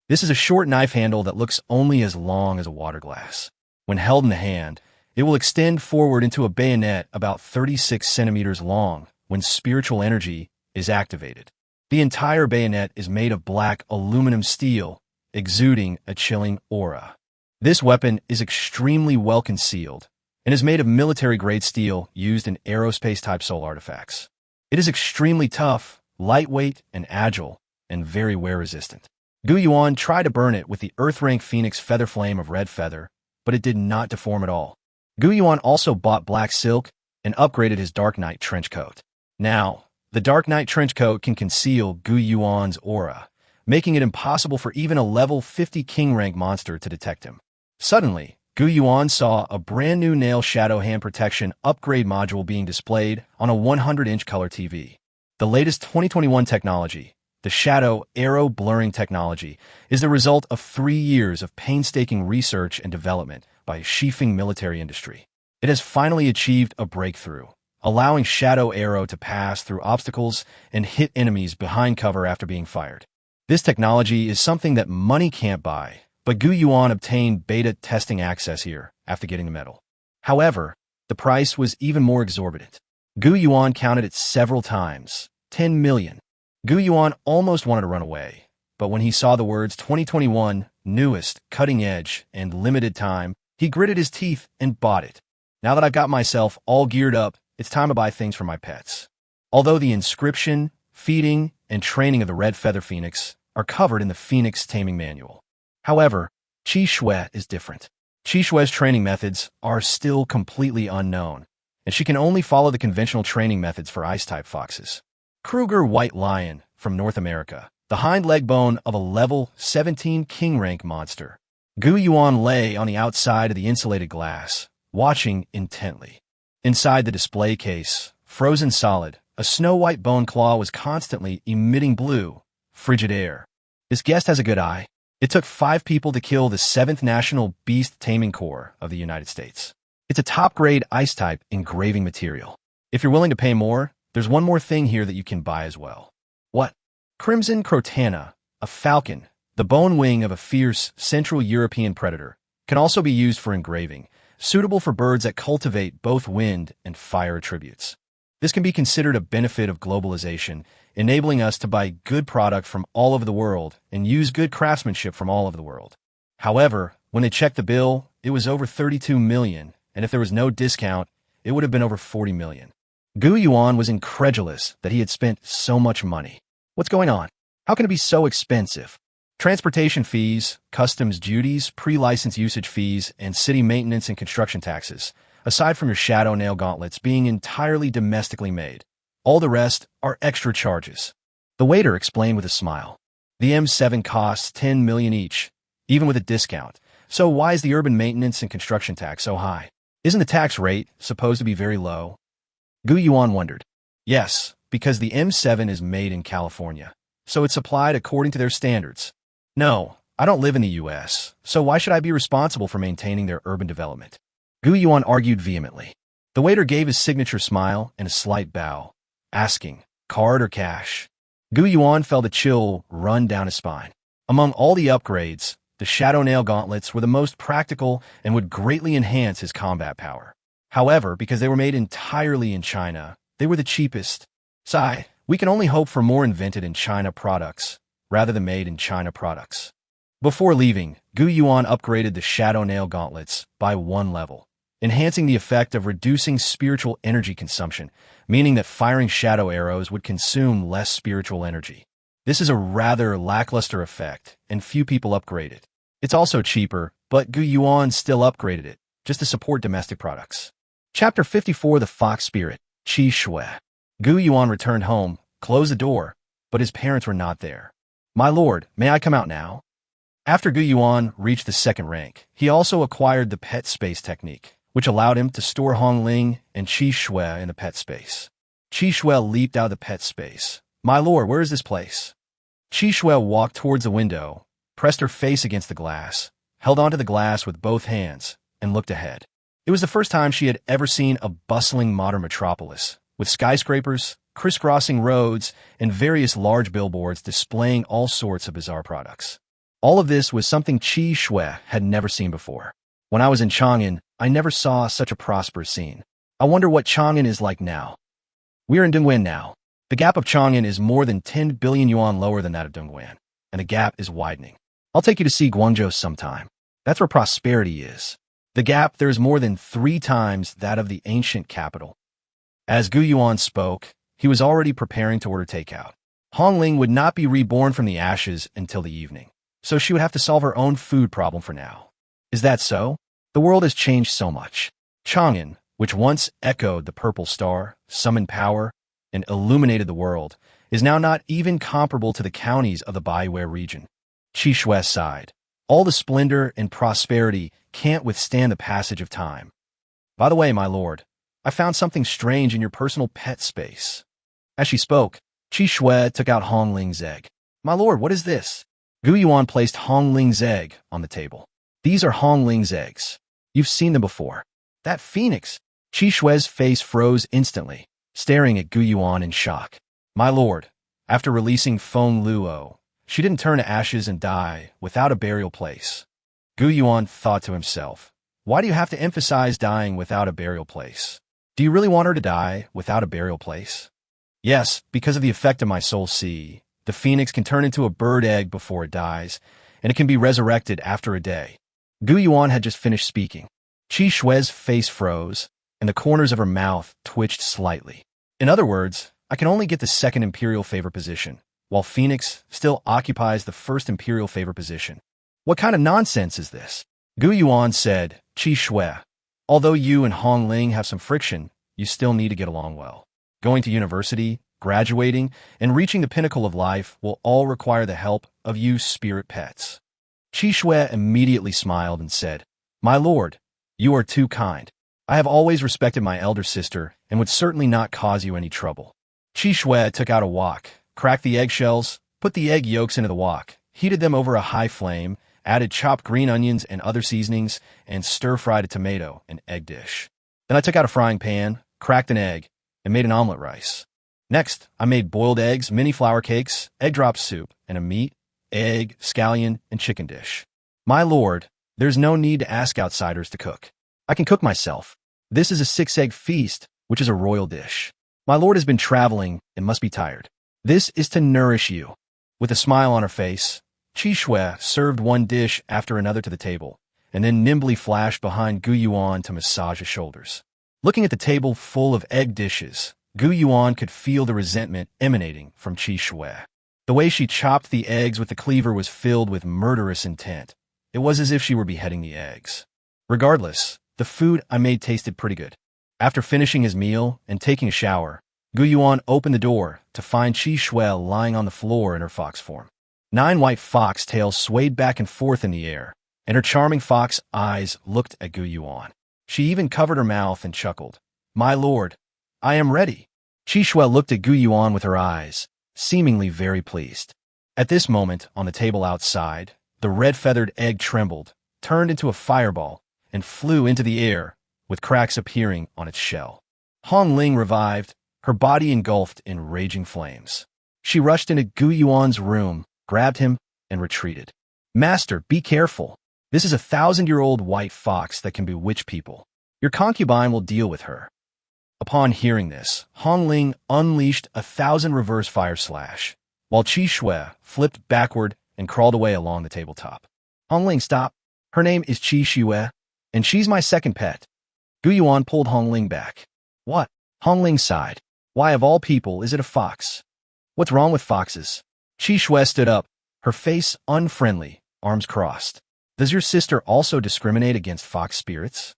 This is a short knife handle that looks only as long as a water glass. When held in the hand, it will extend forward into a bayonet about 36 centimeters long when spiritual energy is activated. The entire bayonet is made of black aluminum steel, exuding a chilling aura. This weapon is extremely well concealed and is made of military-grade steel used in aerospace-type soul artifacts. It is extremely tough, lightweight, and agile, and very wear-resistant. Gu Yuan tried to burn it with the Earth-rank Phoenix feather flame of red feather, but it did not deform at all. Gu Yuan also bought black silk and upgraded his Dark Knight trench coat. Now, the Dark Knight trench coat can conceal Gu Yuan's aura, making it impossible for even a level 50 king-rank monster to detect him. Suddenly, Gu Yuan saw a brand new nail shadow hand protection upgrade module being displayed on a 100-inch color TV. The latest 2021 technology, the Shadow Arrow Blurring technology, is the result of 3 years of painstaking research and development by Shifeng military industry. It has finally achieved a breakthrough, allowing Shadow Arrow to pass through obstacles and hit enemies behind cover after being fired. This technology is something that money can't buy, but Gu Yuan obtained beta testing access here after getting the medal. However, the price was even more exorbitant. Gu Yuan counted it several times, 10 million. Gu Yuan almost wanted to run away, but when he saw the words 2021, newest, cutting edge, and limited time, he gritted his teeth and bought it. Now that I've got myself all geared up, it's time to buy things for my pets. Although the inscription, feeding, and training of the Red Feather Phoenix are covered in the Phoenix Taming Manual. However, Qi Shui is different. Qi Shui's training methods are still completely unknown, and she can only follow the conventional training methods for ice-type foxes. Kruger White Lion from North America, the hind leg bone of a level 17 king-rank monster. Gu Yuan lay on the outside of the insulated glass, watching intently. Inside the display case, frozen solid, a snow-white bone claw was constantly emitting blue, frigid air. This guest has a good eye. It took 5 people to kill the 7th National Beast Taming Corps of the United States. It's a top-grade ice-type engraving material. If you're willing to pay more, there's one more thing here that you can buy as well. What? Crimson Crotana, a falcon, the bone wing of a fierce Central European predator, can also be used for engraving, suitable for birds that cultivate both wind and fire attributes. This can be considered a benefit of globalization, enabling us to buy good product from all over the world and use good craftsmanship from all over the world. However, when they checked the bill, it was over 32 million, and if there was no discount, it would have been over 40 million. Gu Yuan was incredulous that he had spent so much money. What's going on? How can it be so expensive? Transportation fees, customs duties, pre-license usage fees, and city maintenance and construction taxes, aside from your shadow nail gauntlets being entirely domestically made. All the rest are extra charges. The waiter explained with a smile. The M7 costs 10 million each, even with a discount. So why is the urban maintenance and construction tax so high? Isn't the tax rate supposed to be very low? Gu Yuan wondered. Yes, because the M7 is made in California, so it's supplied according to their standards. No, I don't live in the US, so why should I be responsible for maintaining their urban development? Gu Yuan argued vehemently. The waiter gave his signature smile and a slight bow, asking, card or cash? Gu Yuan felt a chill run down his spine. Among all the upgrades, the shadow nail gauntlets were the most practical and would greatly enhance his combat power. However, because they were made entirely in China, they were the cheapest. Sigh, we can only hope for more invented in China products, rather than made in China products. Before leaving, Gu Yuan upgraded the Shadow Nail Gauntlets by 1 level, enhancing the effect of reducing spiritual energy consumption, meaning that firing shadow arrows would consume less spiritual energy. This is a rather lackluster effect, and few people upgrade it. It's also cheaper, but Gu Yuan still upgraded it, just to support domestic products. Chapter 54 The Fox Spirit, Qi Shui. Gu Yuan returned home, closed the door, but his parents were not there. My lord, may I come out now? After Gu Yuan reached the 2nd rank, he also acquired the pet space technique, which allowed him to store Hong Ling and Qi Shui in the pet space. Qi Shui leaped out of the pet space. My lord, where is this place? Qi Shui walked towards the window, pressed her face against the glass, held onto the glass with both hands, and looked ahead. It was the first time she had ever seen a bustling modern metropolis, with skyscrapers, crisscrossing roads, and various large billboards displaying all sorts of bizarre products. All of this was something Qi Shui had never seen before. When I was in Chang'an, I never saw such a prosperous scene. I wonder what Chang'an is like now. We are in Dongguan now. The gap of Chang'an is more than 10 billion yuan lower than that of Dongguan, and the gap is widening. I'll take you to see Guangzhou sometime. That's where prosperity is. The gap there is more than 3 times that of the ancient capital. As Gu Yuan spoke, he was already preparing to order takeout. Hong Ling would not be reborn from the ashes until the evening, so she would have to solve her own food problem for now. Is that so? The world has changed so much. Chang'an, which once echoed the purple star, summoned power, and illuminated the world, is now not even comparable to the counties of the Baiwei region. Qi Shui sighed. All the splendor and prosperity can't withstand the passage of time. By the way, my lord, I found something strange in your personal pet space. As she spoke, Qi Shui took out Hong Ling's egg. My lord, what is this? Gu Yuan placed Hong Ling's egg on the table. These are Hong Ling's eggs. You've seen them before. That phoenix. Qi Shui's face froze instantly, staring at Gu Yuan in shock. My lord, after releasing Feng Luo, she didn't turn to ashes and die without a burial place. Gu Yuan thought to himself, why do you have to emphasize dying without a burial place? Do you really want her to die without a burial place? Yes, because of the effect of my soul sea. The phoenix can turn into a bird egg before it dies, and it can be resurrected after a day. Gu Yuan had just finished speaking. Qi Shui's face froze, and the corners of her mouth twitched slightly. In other words, I can only get the 2nd imperial favor position, while Phoenix still occupies the 1st imperial favor position. What kind of nonsense is this? Gu Yuan said, Qi Shui, although you and Hong Ling have some friction, you still need to get along well. Going to university, graduating, and reaching the pinnacle of life will all require the help of you spirit pets. Qi Shui immediately smiled and said, My lord, you are too kind. I have always respected my elder sister and would certainly not cause you any trouble. Qi Shui took out a wok, cracked the eggshells, put the egg yolks into the wok, heated them over a high flame, added chopped green onions and other seasonings, and stir-fried a tomato and egg dish. Then I took out a frying pan, cracked an egg, and made an omelet rice. Next, I made boiled eggs, mini flour cakes, egg drop soup, and a meat, egg, scallion, and chicken dish. My lord, there's no need to ask outsiders to cook. I can cook myself. This is a 6-egg feast, which is a royal dish. My lord has been traveling and must be tired. This is to nourish you. With a smile on her face, Qi Shui served one dish after another to the table, and then nimbly flashed behind Gu Yuan to massage his shoulders. Looking at the table full of egg dishes, Gu Yuan could feel the resentment emanating from Qi Shui. The way she chopped the eggs with the cleaver was filled with murderous intent. It was as if she were beheading the eggs. Regardless, the food I made tasted pretty good. After finishing his meal and taking a shower, Gu Yuan opened the door to find Qi Shui lying on the floor in her fox form. 9 white fox tails swayed back and forth in the air, and her charming fox eyes looked at Gu Yuan. She even covered her mouth and chuckled. My lord, I am ready. Qi Shui looked at Gu Yuan with her eyes, seemingly very pleased. At this moment, on the table outside, the red-feathered egg trembled, turned into a fireball, and flew into the air, with cracks appearing on its shell. Hong Ling revived, her body engulfed in raging flames. She rushed into Gu Yuan's room, grabbed him, and retreated. Master, be careful. This is a 1,000-year-old white fox that can bewitch people. Your concubine will deal with her. Upon hearing this, Hong Ling unleashed 1,000 reverse fire slash, while Qi Shui flipped backward and crawled away along the tabletop. Hong Ling, stop. Her name is Qi Shui, and she's my second pet. Gu Yuan pulled Hong Ling back. What? Hong Ling sighed. Why, of all people, is it a fox? What's wrong with foxes? Qi Shui stood up, her face unfriendly, arms crossed. Does your sister also discriminate against fox spirits?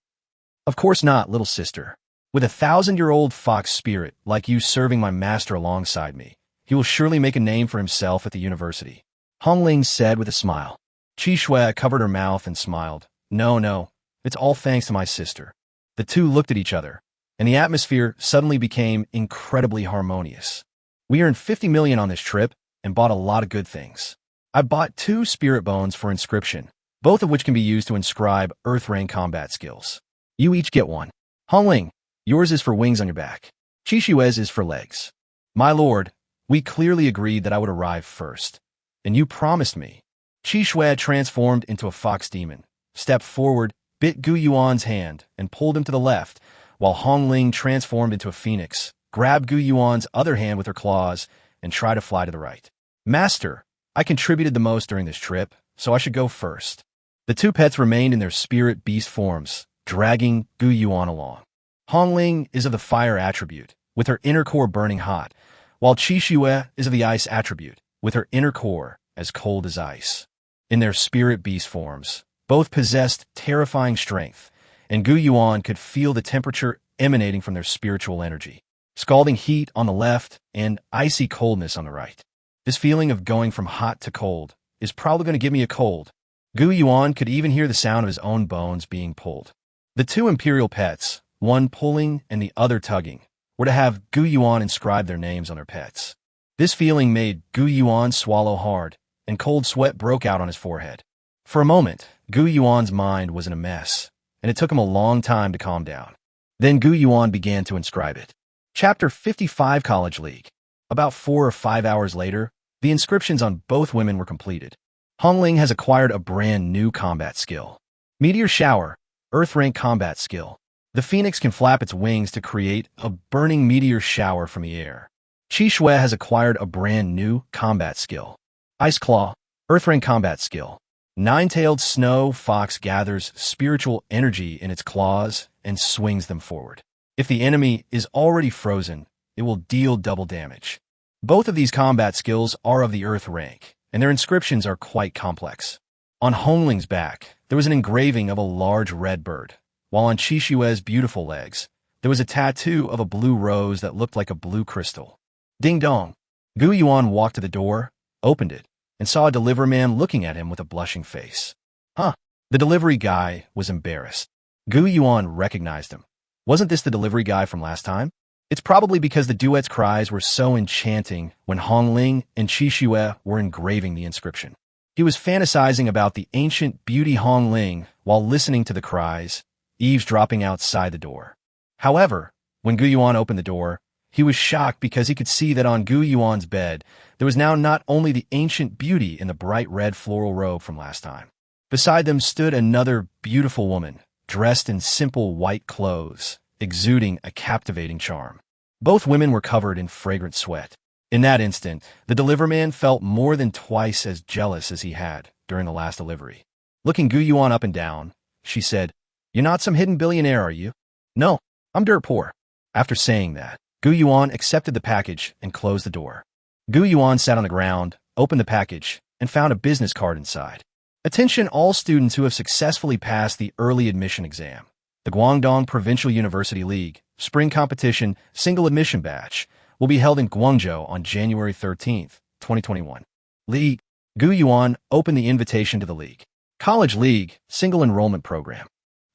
Of course not, little sister. With a 1,000-year-old fox spirit like you serving my master alongside me, he will surely make a name for himself at the university. Hong Ling said with a smile. Qi Shui covered her mouth and smiled. No, it's all thanks to my sister. The two looked at each other, and the atmosphere suddenly became incredibly harmonious. We earned 50 million on this trip and bought a lot of good things. I bought 2 spirit bones for inscription, both of which can be used to inscribe Earth rank combat skills. You each get 1. Hong Ling, yours is for wings on your back. Qi Shui's is for legs. My lord, we clearly agreed that I would arrive first, and you promised me. Qi Shui transformed into a fox demon, stepped forward, bit Gu Yuan's hand, and pulled him to the left, while Hong Ling transformed into a phoenix, grabbed Gu Yuan's other hand with her claws, and tried to fly to the right. Master, I contributed the most during this trip, so I should go first. The 2 pets remained in their spirit beast forms, dragging Gu Yuan along. Hong Ling is of the fire attribute, with her inner core burning hot, while Qi Shui is of the ice attribute, with her inner core as cold as ice. In their spirit beast forms, both possessed terrifying strength, and Gu Yuan could feel the temperature emanating from their spiritual energy, scalding heat on the left and icy coldness on the right. This feeling of going from hot to cold is probably going to give me a cold. Gu Yuan could even hear the sound of his own bones being pulled. The 2 imperial pets, one pulling and the other tugging, were to have Gu Yuan inscribe their names on their pets. This feeling made Gu Yuan swallow hard, and cold sweat broke out on his forehead. For a moment, Gu Yuan's mind was in a mess, and it took him a long time to calm down. Then Gu Yuan began to inscribe it. Chapter 55 College League. About 4 or 5 hours later, the inscriptions on both women were completed. Hong Ling has acquired a brand new combat skill. Meteor Shower, Earth rank combat skill. The phoenix can flap its wings to create a burning meteor shower from the air. Qi Shui has acquired a brand new combat skill. Ice Claw, Earth rank combat skill. 9-tailed snow fox gathers spiritual energy in its claws and swings them forward. If the enemy is already frozen, it will deal double damage. Both of these combat skills are of the Earth rank, and their inscriptions are quite complex. On Hong Ling's back, there was an engraving of a large red bird, while on Qi Shui's beautiful legs, there was a tattoo of a blue rose that looked like a blue crystal. Ding dong! Gu Yuan walked to the door, opened it, and saw a delivery man looking at him with a blushing face. Huh. The delivery guy was embarrassed. Gu Yuan recognized him. Wasn't this the delivery guy from last time? It's probably because the duet's cries were so enchanting when Hong Ling and Qi Shui were engraving the inscription. He was fantasizing about the ancient beauty Hong Ling while listening to the cries, eavesdropping outside the door. However, when Gu Yuan opened the door, he was shocked because he could see that on Gu Yuan's bed, there was now not only the ancient beauty in the bright red floral robe from last time. Beside them stood another beautiful woman, dressed in simple white clothes, exuding a captivating charm. Both women were covered in fragrant sweat. In that instant, the deliverman felt more than twice as jealous as he had during the last delivery. Looking Gu Yuan up and down, she said, "You're not some hidden billionaire, are you?" "No, I'm dirt poor." After saying that, Gu Yuan accepted the package and closed the door. Gu Yuan sat on the ground, opened the package, and found a business card inside. Attention all students who have successfully passed the early admission exam. The Guangdong Provincial University League Spring Competition Single Admission Batch will be held in Guangzhou on January 13th, 2021. League. Gu Yuan opened the invitation to the league. College League Single Enrollment Program.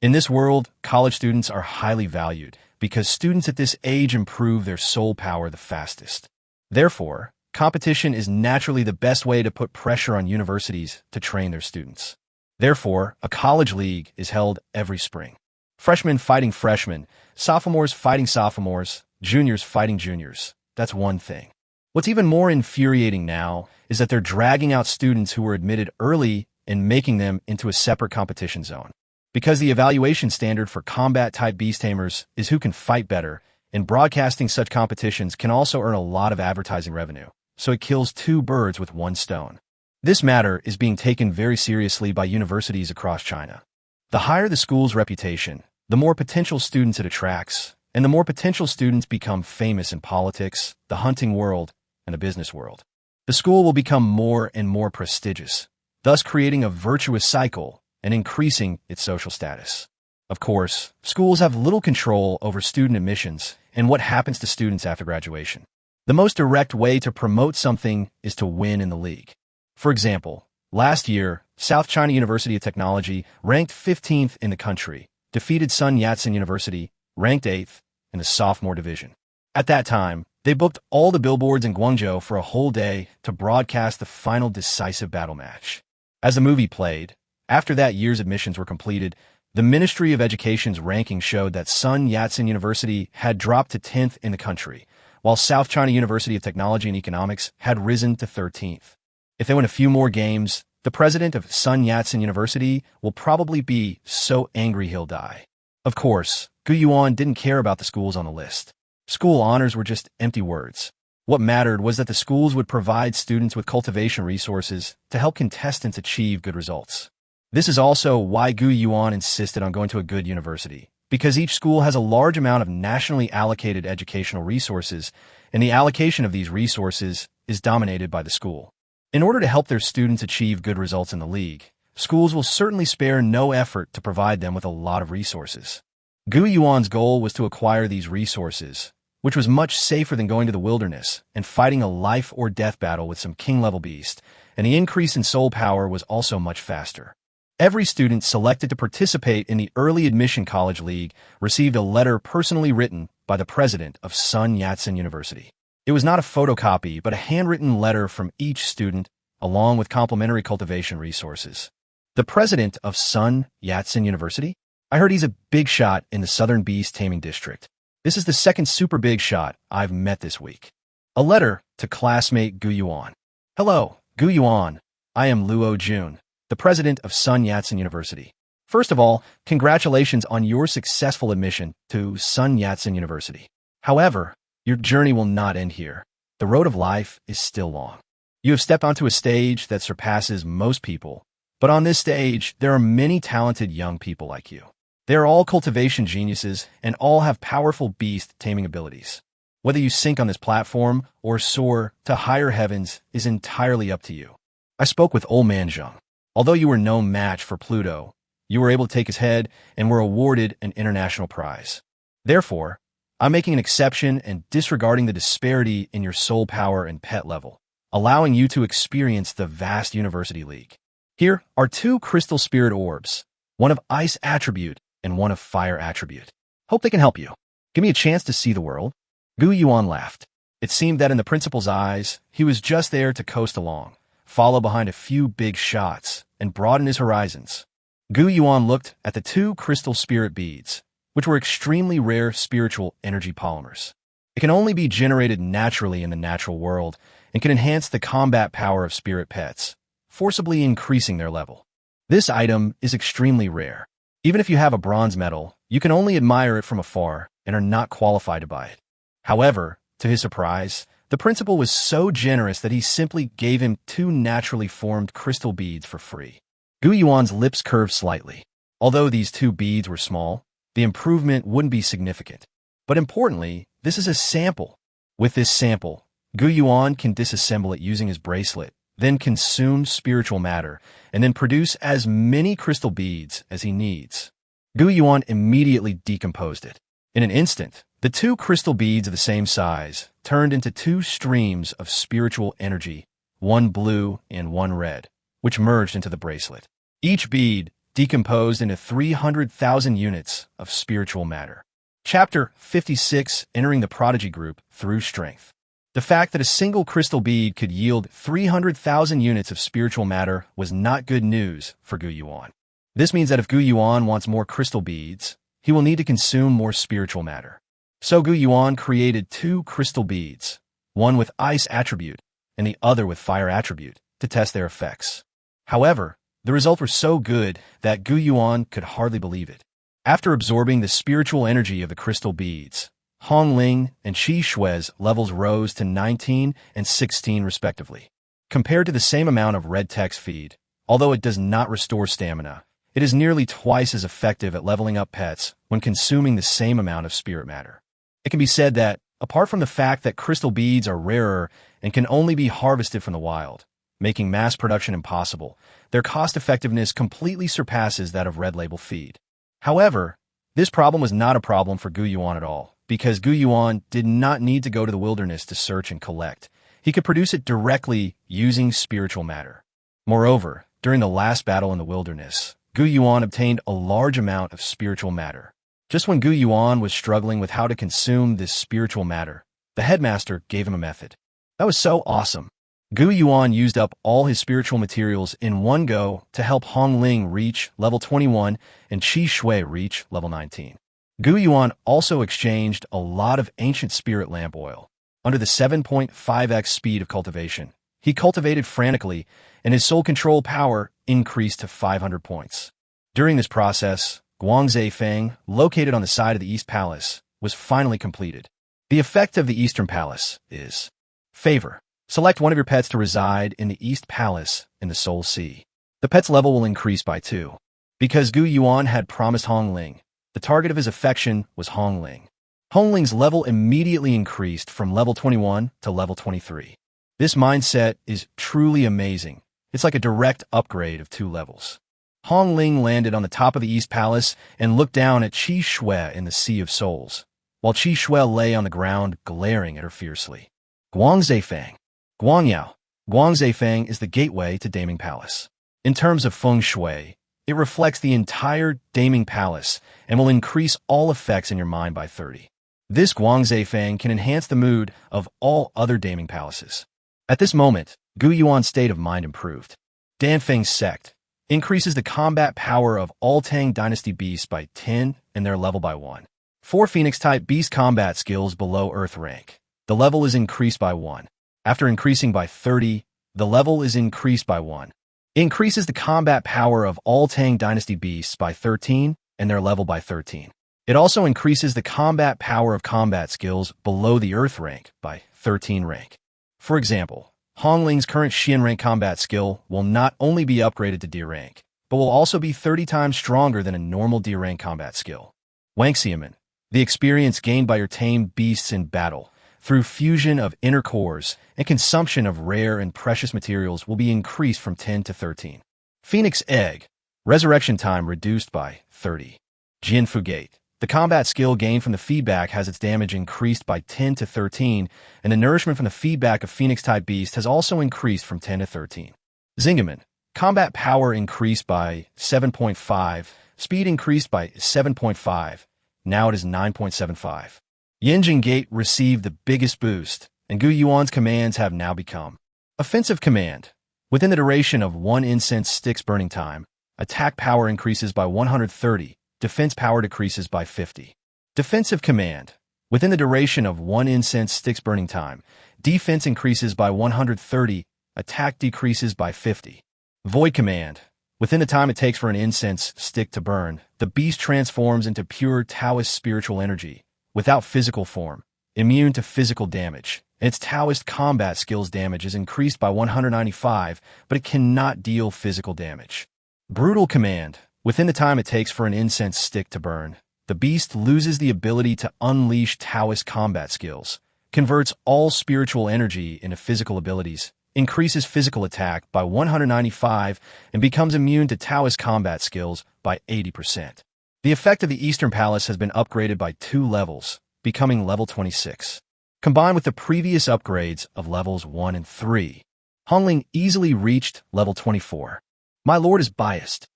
In this world, college students are highly valued because students at this age improve their soul power the fastest. Therefore, competition is naturally the best way to put pressure on universities to train their students. Therefore, a college league is held every spring. Freshmen fighting freshmen, sophomores fighting sophomores, juniors fighting juniors. That's one thing. What's even more infuriating now is that they're dragging out students who were admitted early and making them into a separate competition zone. Because the evaluation standard for combat-type beast tamers is who can fight better, And broadcasting such competitions can also earn a lot of advertising revenue, so it kills two birds with one stone. This matter is being taken very seriously by universities across China. The higher the school's reputation, the more potential students it attracts, and the more potential students become famous in politics, the hunting world, and the business world. The school will become more and more prestigious, thus creating a virtuous cycle and increasing its social status. Of course, schools have little control over student admissions and what happens to students after graduation. The most direct way to promote something is to win in the league. For example, last year, South China University of Technology, ranked 15th in the country, defeated Sun Yat-sen University, ranked 8th, in the sophomore division. At that time, they booked all the billboards in Guangzhou for a whole day to broadcast the final decisive battle match. As the movie played, after that year's admissions were completed, the Ministry of Education's ranking showed that Sun Yat-sen University had dropped to 10th in the country, while South China University of Technology and Economics had risen to 13th. If they win a few more games, the president of Sun Yat-sen University will probably be so angry he'll die. Of course, Gu Yuan didn't care about the schools on the list. School honors were just empty words. What mattered was that the schools would provide students with cultivation resources to help contestants achieve good results. This is also why Gu Yuan insisted on going to a good university, because each school has a large amount of nationally allocated educational resources, and the allocation of these resources is dominated by the school. In order to help their students achieve good results in the league, schools will certainly spare no effort to provide them with a lot of resources. Gu Yuan's goal was to acquire these resources, which was much safer than going to the wilderness and fighting a life-or-death battle with some king-level beast, and the increase in soul power was also much faster. Every student selected to participate in the Early Admission College League received a letter personally written by the president of Sun Yat-sen University. It was not a photocopy, but a handwritten letter from each student, along with complimentary cultivation resources. The president of Sun Yat-sen University? I heard he's a big shot in the Southern Beast Taming District. This is the second super big shot I've met this week. A letter to classmate Gu Yuan. Hello, Gu Yuan. I am Luo Jun, the president of Sun Yat-sen University. First of all, congratulations on your successful admission to Sun Yat-sen University. However, your journey will not end here. The road of life is still long. You have stepped onto a stage that surpasses most people, but on this stage, there are many talented young people like you. They are all cultivation geniuses and all have powerful beast taming abilities. Whether you sink on this platform or soar to higher heavens is entirely up to you. I spoke with Old Man Zheng. Although you were no match for Pluto, you were able to take his head and were awarded an international prize. Therefore, I'm making an exception and disregarding the disparity in your soul power and pet level, allowing you to experience the vast university league. Here are two crystal spirit orbs, one of ice attribute and one of fire attribute. Hope they can help you. Give me a chance to see the world. Gu Yuan laughed. It seemed that in the principal's eyes, he was just there to coast along, follow behind a few big shots, and broaden his horizons. Gu Yuan looked at the two crystal spirit beads, which were extremely rare spiritual energy polymers. It can only be generated naturally in the natural world and can enhance the combat power of spirit pets, forcibly increasing their level. This item is extremely rare. Even if you have a bronze medal, you can only admire it from afar and are not qualified to buy it. However, to his surprise, the principal was so generous that he simply gave him two naturally formed crystal beads for free. Gu Yuan's lips curved slightly. Although these two beads were small, the improvement wouldn't be significant. But importantly, this is a sample. With this sample, Gu Yuan can disassemble it using his bracelet, then consume spiritual matter, and then produce as many crystal beads as he needs. Gu Yuan immediately decomposed it. In an instant, the two crystal beads of the same size turned into two streams of spiritual energy, one blue and one red, which merged into the bracelet. Each bead decomposed into 300,000 units of spiritual matter. Chapter 56, Entering the Prodigy Group Through Strength. The fact that a single crystal bead could yield 300,000 units of spiritual matter was not good news for Gu Yuan. This means that if Gu Yuan wants more crystal beads, he will need to consume more spiritual matter. So Gu Yuan created two crystal beads, one with ice attribute and the other with fire attribute, to test their effects. However, the results were so good that Gu Yuan could hardly believe it. After absorbing the spiritual energy of the crystal beads, Hong Ling and Qi Shui's levels rose to 19 and 16 respectively. Compared to the same amount of red text feed, although it does not restore stamina, it is nearly twice as effective at leveling up pets when consuming the same amount of spirit matter. It can be said that, apart from the fact that crystal beads are rarer and can only be harvested from the wild, making mass production impossible, their cost-effectiveness completely surpasses that of red label feed. However, this problem was not a problem for Gu Yuan at all, because Gu Yuan did not need to go to the wilderness to search and collect. He could produce it directly using spiritual matter. Moreover, during the last battle in the wilderness, Gu Yuan obtained a large amount of spiritual matter. Just when Gu Yuan was struggling with how to consume this spiritual matter, the headmaster gave him a method. That was so awesome. Gu Yuan used up all his spiritual materials in one go to help Hong Ling reach level 21 and Qi Shui reach level 19. Gu Yuan also exchanged a lot of ancient spirit lamp oil. Under the 7.5x speed of cultivation, he cultivated frantically, and his soul control power increased to 500 points. During this process, Guangzhe Feng, located on the side of the East Palace, was finally completed. The effect of the Eastern Palace is favor. Select one of your pets to reside in the East Palace in the Soul Sea. The pet's level will increase by 2. Because Gu Yuan had promised Hong Ling, the target of his affection was Hong Ling. Hong Ling's level immediately increased from level 21 to level 23. This mindset is truly amazing. It's like a direct upgrade of 2 levels. Hong Ling landed on the top of the East Palace and looked down at Qi Shui in the Sea of Souls, while Qi Shui lay on the ground glaring at her fiercely. Guangzhe Feng. Guangyao. Guangzhe Feng is the gateway to Daming Palace. In terms of feng shui, it reflects the entire Daming Palace and will increase all effects in your mind by 30. This Guangzhe Feng can enhance the mood of all other Daming Palaces. At this moment, Gu Yuan's state of mind improved. Danfeng's sect increases the combat power of all Tang Dynasty beasts by 10 and their level by 1. 4 Phoenix-type beast combat skills below Earth rank. The level is increased by 1. After increasing by 30, the level is increased by 1. It increases the combat power of all Tang Dynasty beasts by 13 and their level by 13. It also increases the combat power of combat skills below the Earth rank by 13 rank. For example, Hong Ling's current Xian rank combat skill will not only be upgraded to D rank, but will also be 30 times stronger than a normal D rank combat skill. Wang Xiamen, the experience gained by your tamed beasts in battle, through fusion of inner cores and consumption of rare and precious materials will be increased from 10 to 13. Phoenix Egg. Resurrection time reduced by 30. Jin Fugate. The combat skill gained from the feedback has its damage increased by 10 to 13, and the nourishment from the feedback of Phoenix-type beast has also increased from 10 to 13. Zingaman. Combat power increased by 7.5, speed increased by 7.5, now it is 9.75. Yinjin Gate received the biggest boost, and Gu Yuan's commands have now become Offensive Command. Within the duration of 1 incense stick's burning time, attack power increases by 130, defense power decreases by 50. Defensive Command. Within the duration of 1 incense stick's burning time, defense increases by 130, attack decreases by 50. Void Command. Within the time it takes for an incense stick to burn, the beast transforms into pure Taoist spiritual energy, without physical form, immune to physical damage. Its Taoist combat skills damage is increased by 195, but it cannot deal physical damage. Brutal Command. Within the time it takes for an incense stick to burn, the beast loses the ability to unleash Taoist combat skills, converts all spiritual energy into physical abilities, increases physical attack by 195, and becomes immune to Taoist combat skills by 80%. The effect of the Eastern Palace has been upgraded by 2 levels, becoming level 26. Combined with the previous upgrades of levels 1 and 3, Hong Ling easily reached level 24. My lord is biased.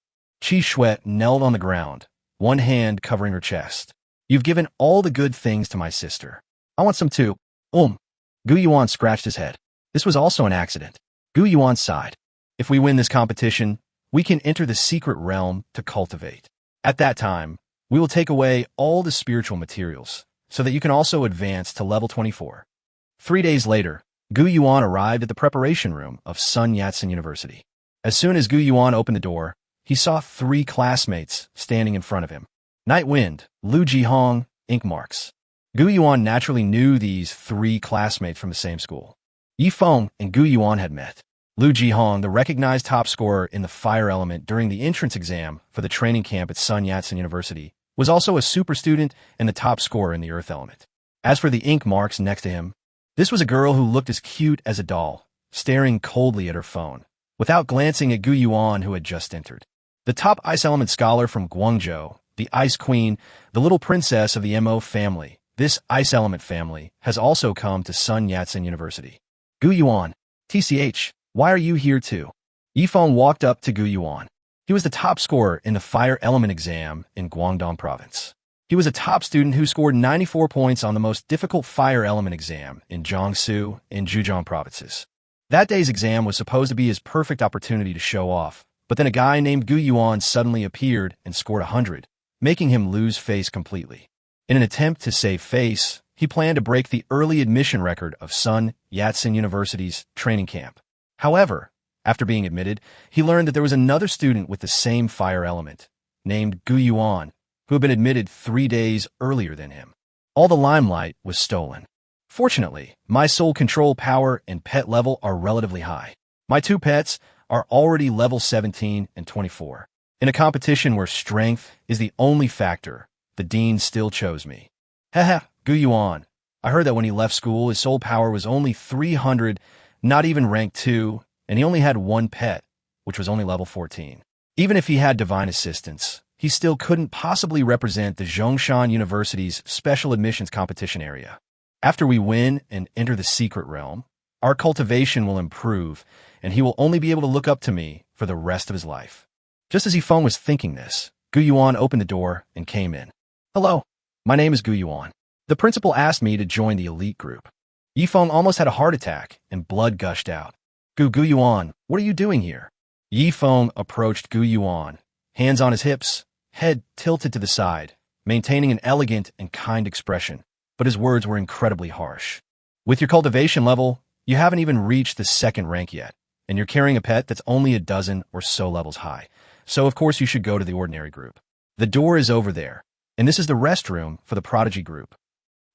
Qi Shui knelt on the ground, one hand covering her chest. You've given all the good things to my sister. I want some too. Gu Yuan scratched his head. This was also an accident. Gu Yuan sighed. If we win this competition, we can enter the secret realm to cultivate. At that time, we will take away all the spiritual materials, so that you can also advance to level 24. 3 days later, Gu Yuan arrived at the preparation room of Sun Yat-sen University. As soon as Gu Yuan opened the door, he saw 3 classmates standing in front of him. Night Wind, Lu Jihong, ink marks. Gu Yuan naturally knew these three classmates from the same school. Yifeng and Gu Yuan had met. Liu Jihong, the recognized top scorer in the fire element during the entrance exam for the training camp at Sun Yat-sen University, was also a super student and the top scorer in the earth element. As for the ink marks next to him, this was a girl who looked as cute as a doll, staring coldly at her phone, without glancing at Gu Yuan, who had just entered. The top ice element scholar from Guangzhou, the Ice Queen, the little princess of the Mo family, this ice element family, has also come to Sun Yat-sen University. Gu Yuan, TCH, why are you here too? Yifeng walked up to Gu Yuan. He was the top scorer in the fire element exam in Guangdong province. He was a top student who scored 94 points on the most difficult fire element exam in Jiangsu and Zhejiang provinces. That day's exam was supposed to be his perfect opportunity to show off, but then a guy named Gu Yuan suddenly appeared and scored 100, making him lose face completely. In an attempt to save face, he planned to break the early admission record of Sun Yat-sen University's training camp. However, after being admitted, he learned that there was another student with the same fire element, named Gu Yuan, who had been admitted 3 days earlier than him. All the limelight was stolen. Fortunately, my soul control power and pet level are relatively high. My two pets are already level 17 and 24. In a competition where strength is the only factor, the dean still chose me. Haha, Gu Yuan. I heard that when he left school, his soul power was only 300, not even rank 2, and he only had one pet, which was only level 14. Even if he had divine assistance, he still couldn't possibly represent the Zhongshan University's special admissions competition area. After we win and enter the secret realm, our cultivation will improve, and he will only be able to look up to me for the rest of his life. Just as Yifeng was thinking this, Gu Yuan opened the door and came in. Hello, my name is Gu Yuan. The principal asked me to join the elite group. Yifeng almost had a heart attack and blood gushed out. Gu Yuan, what are you doing here? Yifeng approached Gu Yuan, hands on his hips, head tilted to the side, maintaining an elegant and kind expression, but his words were incredibly harsh. With your cultivation level, you haven't even reached the second rank yet, and you're carrying a pet that's only a dozen or so levels high, so of course you should go to the ordinary group. The door is over there, and this is the restroom for the prodigy group.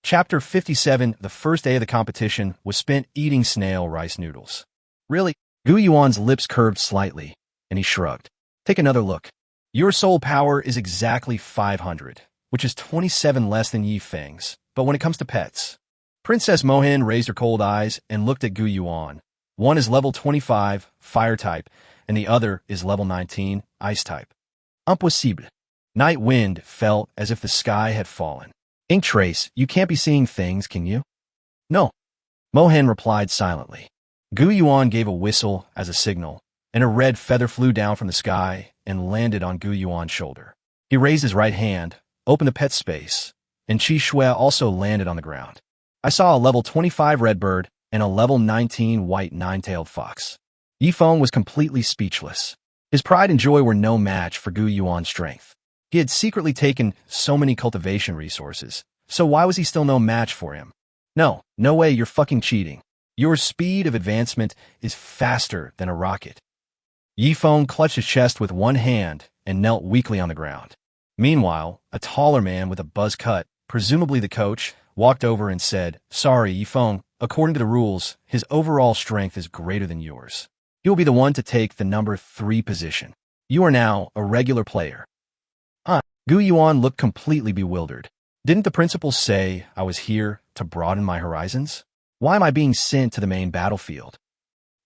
Chapter 57, the first day of the competition, was spent eating snail rice noodles. Really? Gu Yuan's lips curved slightly, and he shrugged. Take another look. Your soul power is exactly 500, which is 27 less than Yifeng's, but when it comes to pets. Princess Mohin raised her cold eyes and looked at Gu Yuan. One is level 25, fire type, and the other is level 19, ice type. Impossible. Night wind felt as if the sky had fallen. Ink Trace, you can't be seeing things, can you? No. Mohin replied silently. Gu Yuan gave a whistle as a signal, and a red feather flew down from the sky and landed on Gu Yuan's shoulder. He raised his right hand, opened the pet space, and Qi Shui also landed on the ground. I saw a level 25 redbird and a level 19 white nine-tailed fox. Yifeng was completely speechless. His pride and joy were no match for Gu Yuan's strength. He had secretly taken so many cultivation resources, so why was he still no match for him? No way, you're fucking cheating. Your speed of advancement is faster than a rocket. Yifeng clutched his chest with one hand and knelt weakly on the ground. Meanwhile, a taller man with a buzz cut, presumably the coach, walked over and said, Sorry, Yifeng, according to the rules, his overall strength is greater than yours. He will be the one to take the number 3 position. You are now a regular player. Gu Yuan looked completely bewildered. Didn't the principal say I was here to broaden my horizons? Why am I being sent to the main battlefield?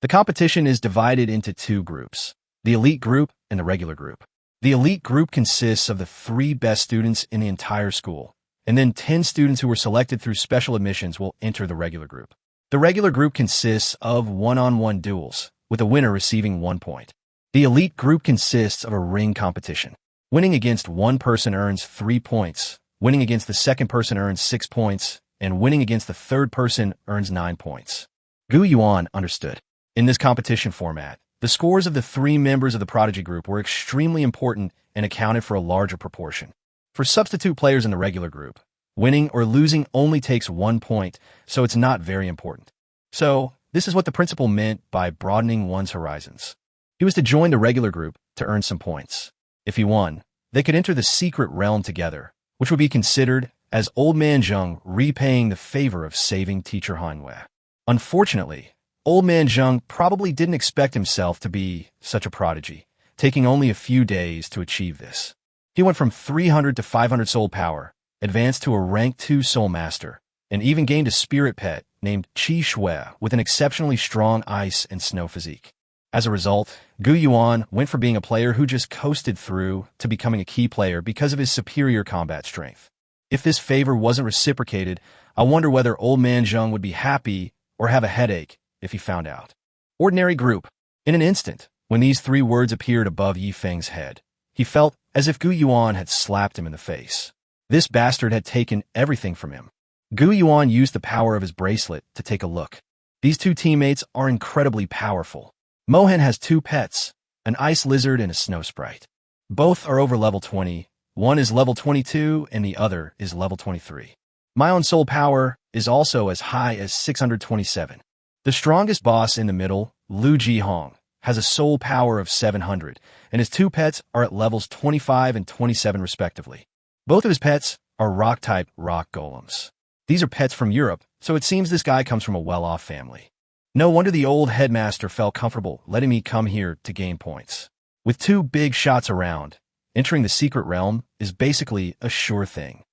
The competition is divided into 2 groups, the elite group and the regular group. The elite group consists of the 3 best students in the entire school, and then 10 students who were selected through special admissions will enter the regular group. The regular group consists of one-on-one duels, with the winner receiving 1 point. The elite group consists of a ring competition. Winning against one person earns 3 points, winning against the second person earns 6 points, and winning against the third person earns 9 points. Gu Yuan understood. In this competition format, the scores of the 3 members of the prodigy group were extremely important and accounted for a larger proportion. For substitute players in the regular group, winning or losing only takes 1 point, so it's not very important. So, this is what the principal meant by broadening one's horizons. He was to join the regular group to earn some points. If he won, they could enter the secret realm together, which would be considered as Old Man Zheng repaying the favor of saving teacher Hanwei. Unfortunately, Old Man Zheng probably didn't expect himself to be such a prodigy, taking only a few days to achieve this. He went from 300 to 500 soul power, advanced to a rank 2 soul master, and even gained a spirit pet named Qi Shui with an exceptionally strong ice and snow physique. As a result, Gu Yuan went from being a player who just coasted through to becoming a key player because of his superior combat strength. If this favor wasn't reciprocated, I wonder whether Old Man Zheng would be happy or have a headache if he found out. Ordinary group. In an instant, when these 3 words appeared above Yi Feng's head, he felt as if Gu Yuan had slapped him in the face. This bastard had taken everything from him. Gu Yuan used the power of his bracelet to take a look. These 2 teammates are incredibly powerful. Mohen has 2 pets, an ice lizard and a snow sprite. Both are over level 20. One is level 22 and the other is level 23. My own soul power is also as high as 627. The strongest boss in the middle, Lu Jihong, has a soul power of 700, and his 2 pets are at levels 25 and 27 respectively. Both of his pets are rock-type rock golems. These are pets from Europe, so it seems this guy comes from a well-off family. No wonder the old headmaster felt comfortable letting me come here to gain points. With 2 big shots around, entering the secret realm is basically a sure thing.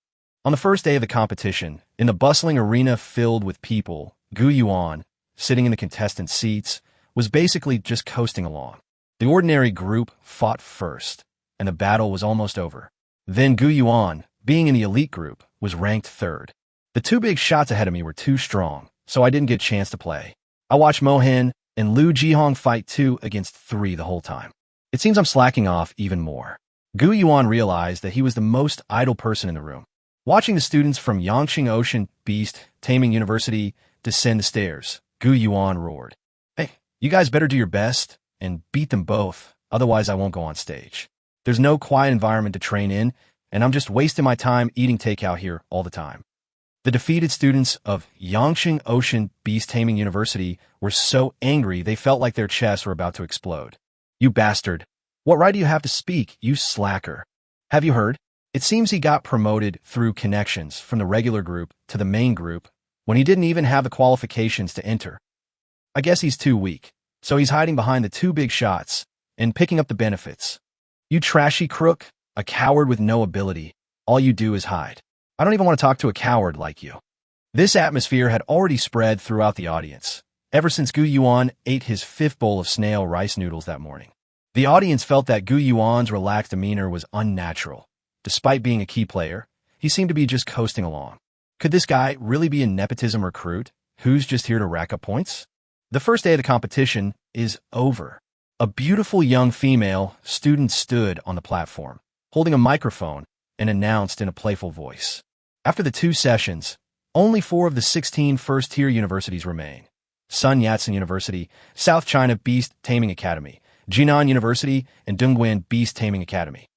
On the first day of the competition, in the bustling arena filled with people, Gu Yuan, sitting in the contestant seats, was basically just coasting along. The ordinary group fought first, and the battle was almost over. Then Gu Yuan, being in the elite group, was ranked 3rd. The 2 big shots ahead of me were too strong, so I didn't get a chance to play. I watched Mohen and Lu Jihong fight 2 against 3 the whole time. It seems I'm slacking off even more. Gu Yuan realized that he was the most idle person in the room. Watching the students from Yangqing Ocean Beast Taming University descend the stairs, Gu Yuan roared, "Hey, you guys better do your best and beat them both, otherwise I won't go on stage. There's no quiet environment to train in, and I'm just wasting my time eating takeout here all the time." The defeated students of Yangqing Ocean Beast Taming University were so angry they felt like their chests were about to explode. "You bastard! What right do you have to speak, you slacker? Have you heard? It seems he got promoted through connections from the regular group to the main group when he didn't even have the qualifications to enter. I guess he's too weak, so he's hiding behind the 2 big shots and picking up the benefits. You trashy crook, a coward with no ability. All you do is hide. I don't even want to talk to a coward like you." This atmosphere had already spread throughout the audience, ever since Gu Yuan ate his 5th bowl of snail rice noodles that morning. The audience felt that Gu Yuan's relaxed demeanor was unnatural. Despite being a key player, he seemed to be just coasting along. Could this guy really be a nepotism recruit who's just here to rack up points? The first day of the competition is over. A beautiful young female student stood on the platform, holding a microphone, and announced in a playful voice. After the 2 sessions, only 4 of the 16 first-tier universities remain. Sun Yat-sen University, South China Beast Taming Academy, Jinan University, and Dongguan Beast Taming Academy.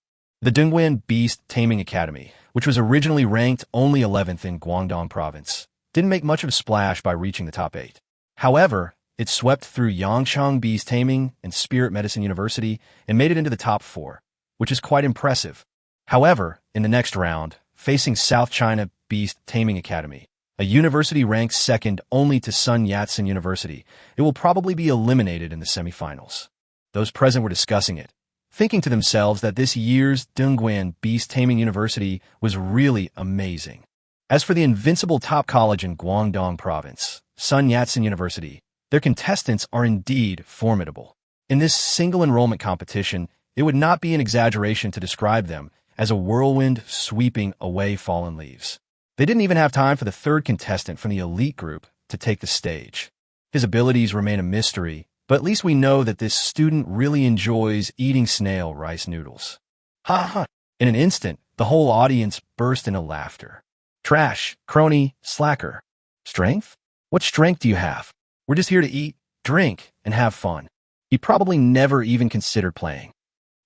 The Dongguan Beast Taming Academy, which was originally ranked only 11th in Guangdong Province, didn't make much of a splash by reaching the top 8. However, it swept through Yangchang Beast Taming and Spirit Medicine University and made it into the top 4, which is quite impressive. However, in the next round, facing South China Beast Taming Academy, a university ranked 2nd only to Sun Yat-sen University, it will probably be eliminated in the semifinals. Those present were discussing it, thinking to themselves that this year's Dongguan Beast Taming University was really amazing. As for the invincible top college in Guangdong Province, Sun Yat-sen University, their contestants are indeed formidable. In this single enrollment competition, it would not be an exaggeration to describe them as a whirlwind sweeping away fallen leaves. They didn't even have time for the 3rd contestant from the elite group to take the stage. His abilities remain a mystery, but at least we know that this student really enjoys eating snail rice noodles. Ha ha! In an instant, the whole audience burst into laughter. "Trash, crony, slacker. Strength? What strength do you have? We're just here to eat, drink, and have fun." He probably never even considered playing.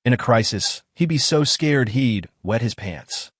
In a crisis, he'd be so scared he'd wet his pants.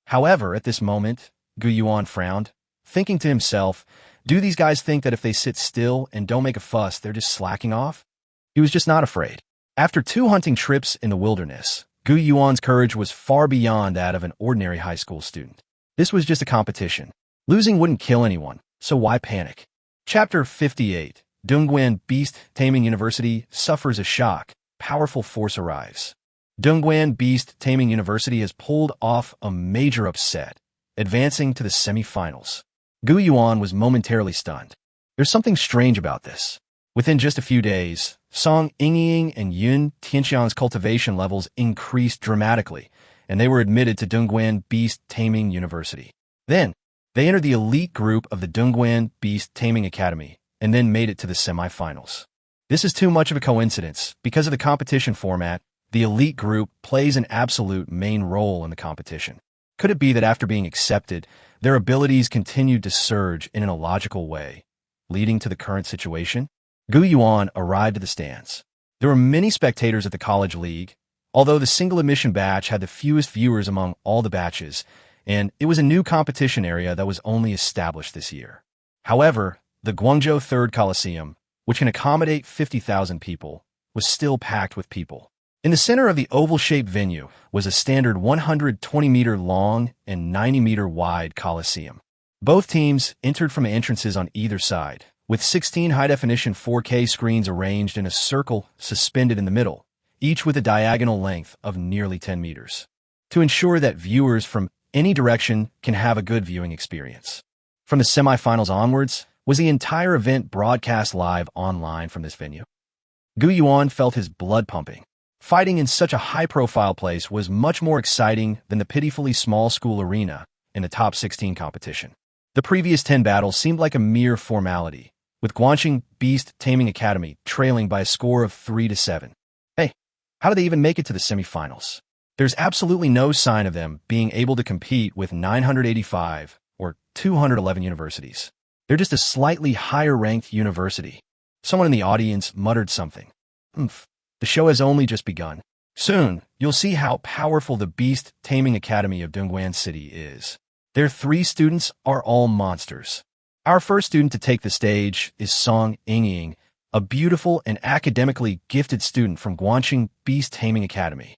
However, at this moment, Gu Yuan frowned, thinking to himself, do these guys think that if they sit still and don't make a fuss, they're just slacking off? He was just not afraid. After 2 hunting trips in the wilderness, Gu Yuan's courage was far beyond that of an ordinary high school student. This was just a competition. Losing wouldn't kill anyone, so why panic? Chapter 58. Dongguan Beast Taming University suffers a shock. Powerful force arrives. Dongguan Beast Taming University has pulled off a major upset, advancing to the semi-finals. Gu Yuan was momentarily stunned. There's something strange about this. Within just a few days, Song Yingying and Yun Tianxiang's cultivation levels increased dramatically, and they were admitted to Dongguan Beast Taming University. Then, they entered the elite group of the Dongguan Beast Taming Academy, and then made it to the semi-finals. This is too much of a coincidence. Because of the competition format, the elite group plays an absolute main role in the competition. Could it be that after being accepted, their abilities continued to surge in an illogical way, leading to the current situation? Gu Yuan arrived at the stands. There were many spectators at the college league, although the single admission batch had the fewest viewers among all the batches, and it was a new competition area that was only established this year. However, the Guangzhou 3rd Coliseum, which can accommodate 50,000 people, was still packed with people. In the center of the oval-shaped venue was a standard 120-meter long and 90-meter wide coliseum. Both teams entered from entrances on either side, with 16 high-definition 4K screens arranged in a circle suspended in the middle, each with a diagonal length of nearly 10 meters, to ensure that viewers from any direction can have a good viewing experience. From the semifinals onwards, was the entire event broadcast live online from this venue? Gu Yuan felt his blood pumping. Fighting in such a high-profile place was much more exciting than the pitifully small school arena in the top 16 competition. The previous 10 battles seemed like a mere formality, with Guangxing Beast Taming Academy trailing by a score of 3-7. Hey, how did they even make it to the semifinals? There's absolutely no sign of them being able to compete with 985 or 211 universities. They're just a slightly higher-ranked university. Someone in the audience muttered something. The show has only just begun. Soon, you'll see how powerful the Beast Taming Academy of Dongguan City is. Their 3 students are all monsters. Our first student to take the stage is Song Yingying, a beautiful and academically gifted student from Guangxing Beast Taming Academy.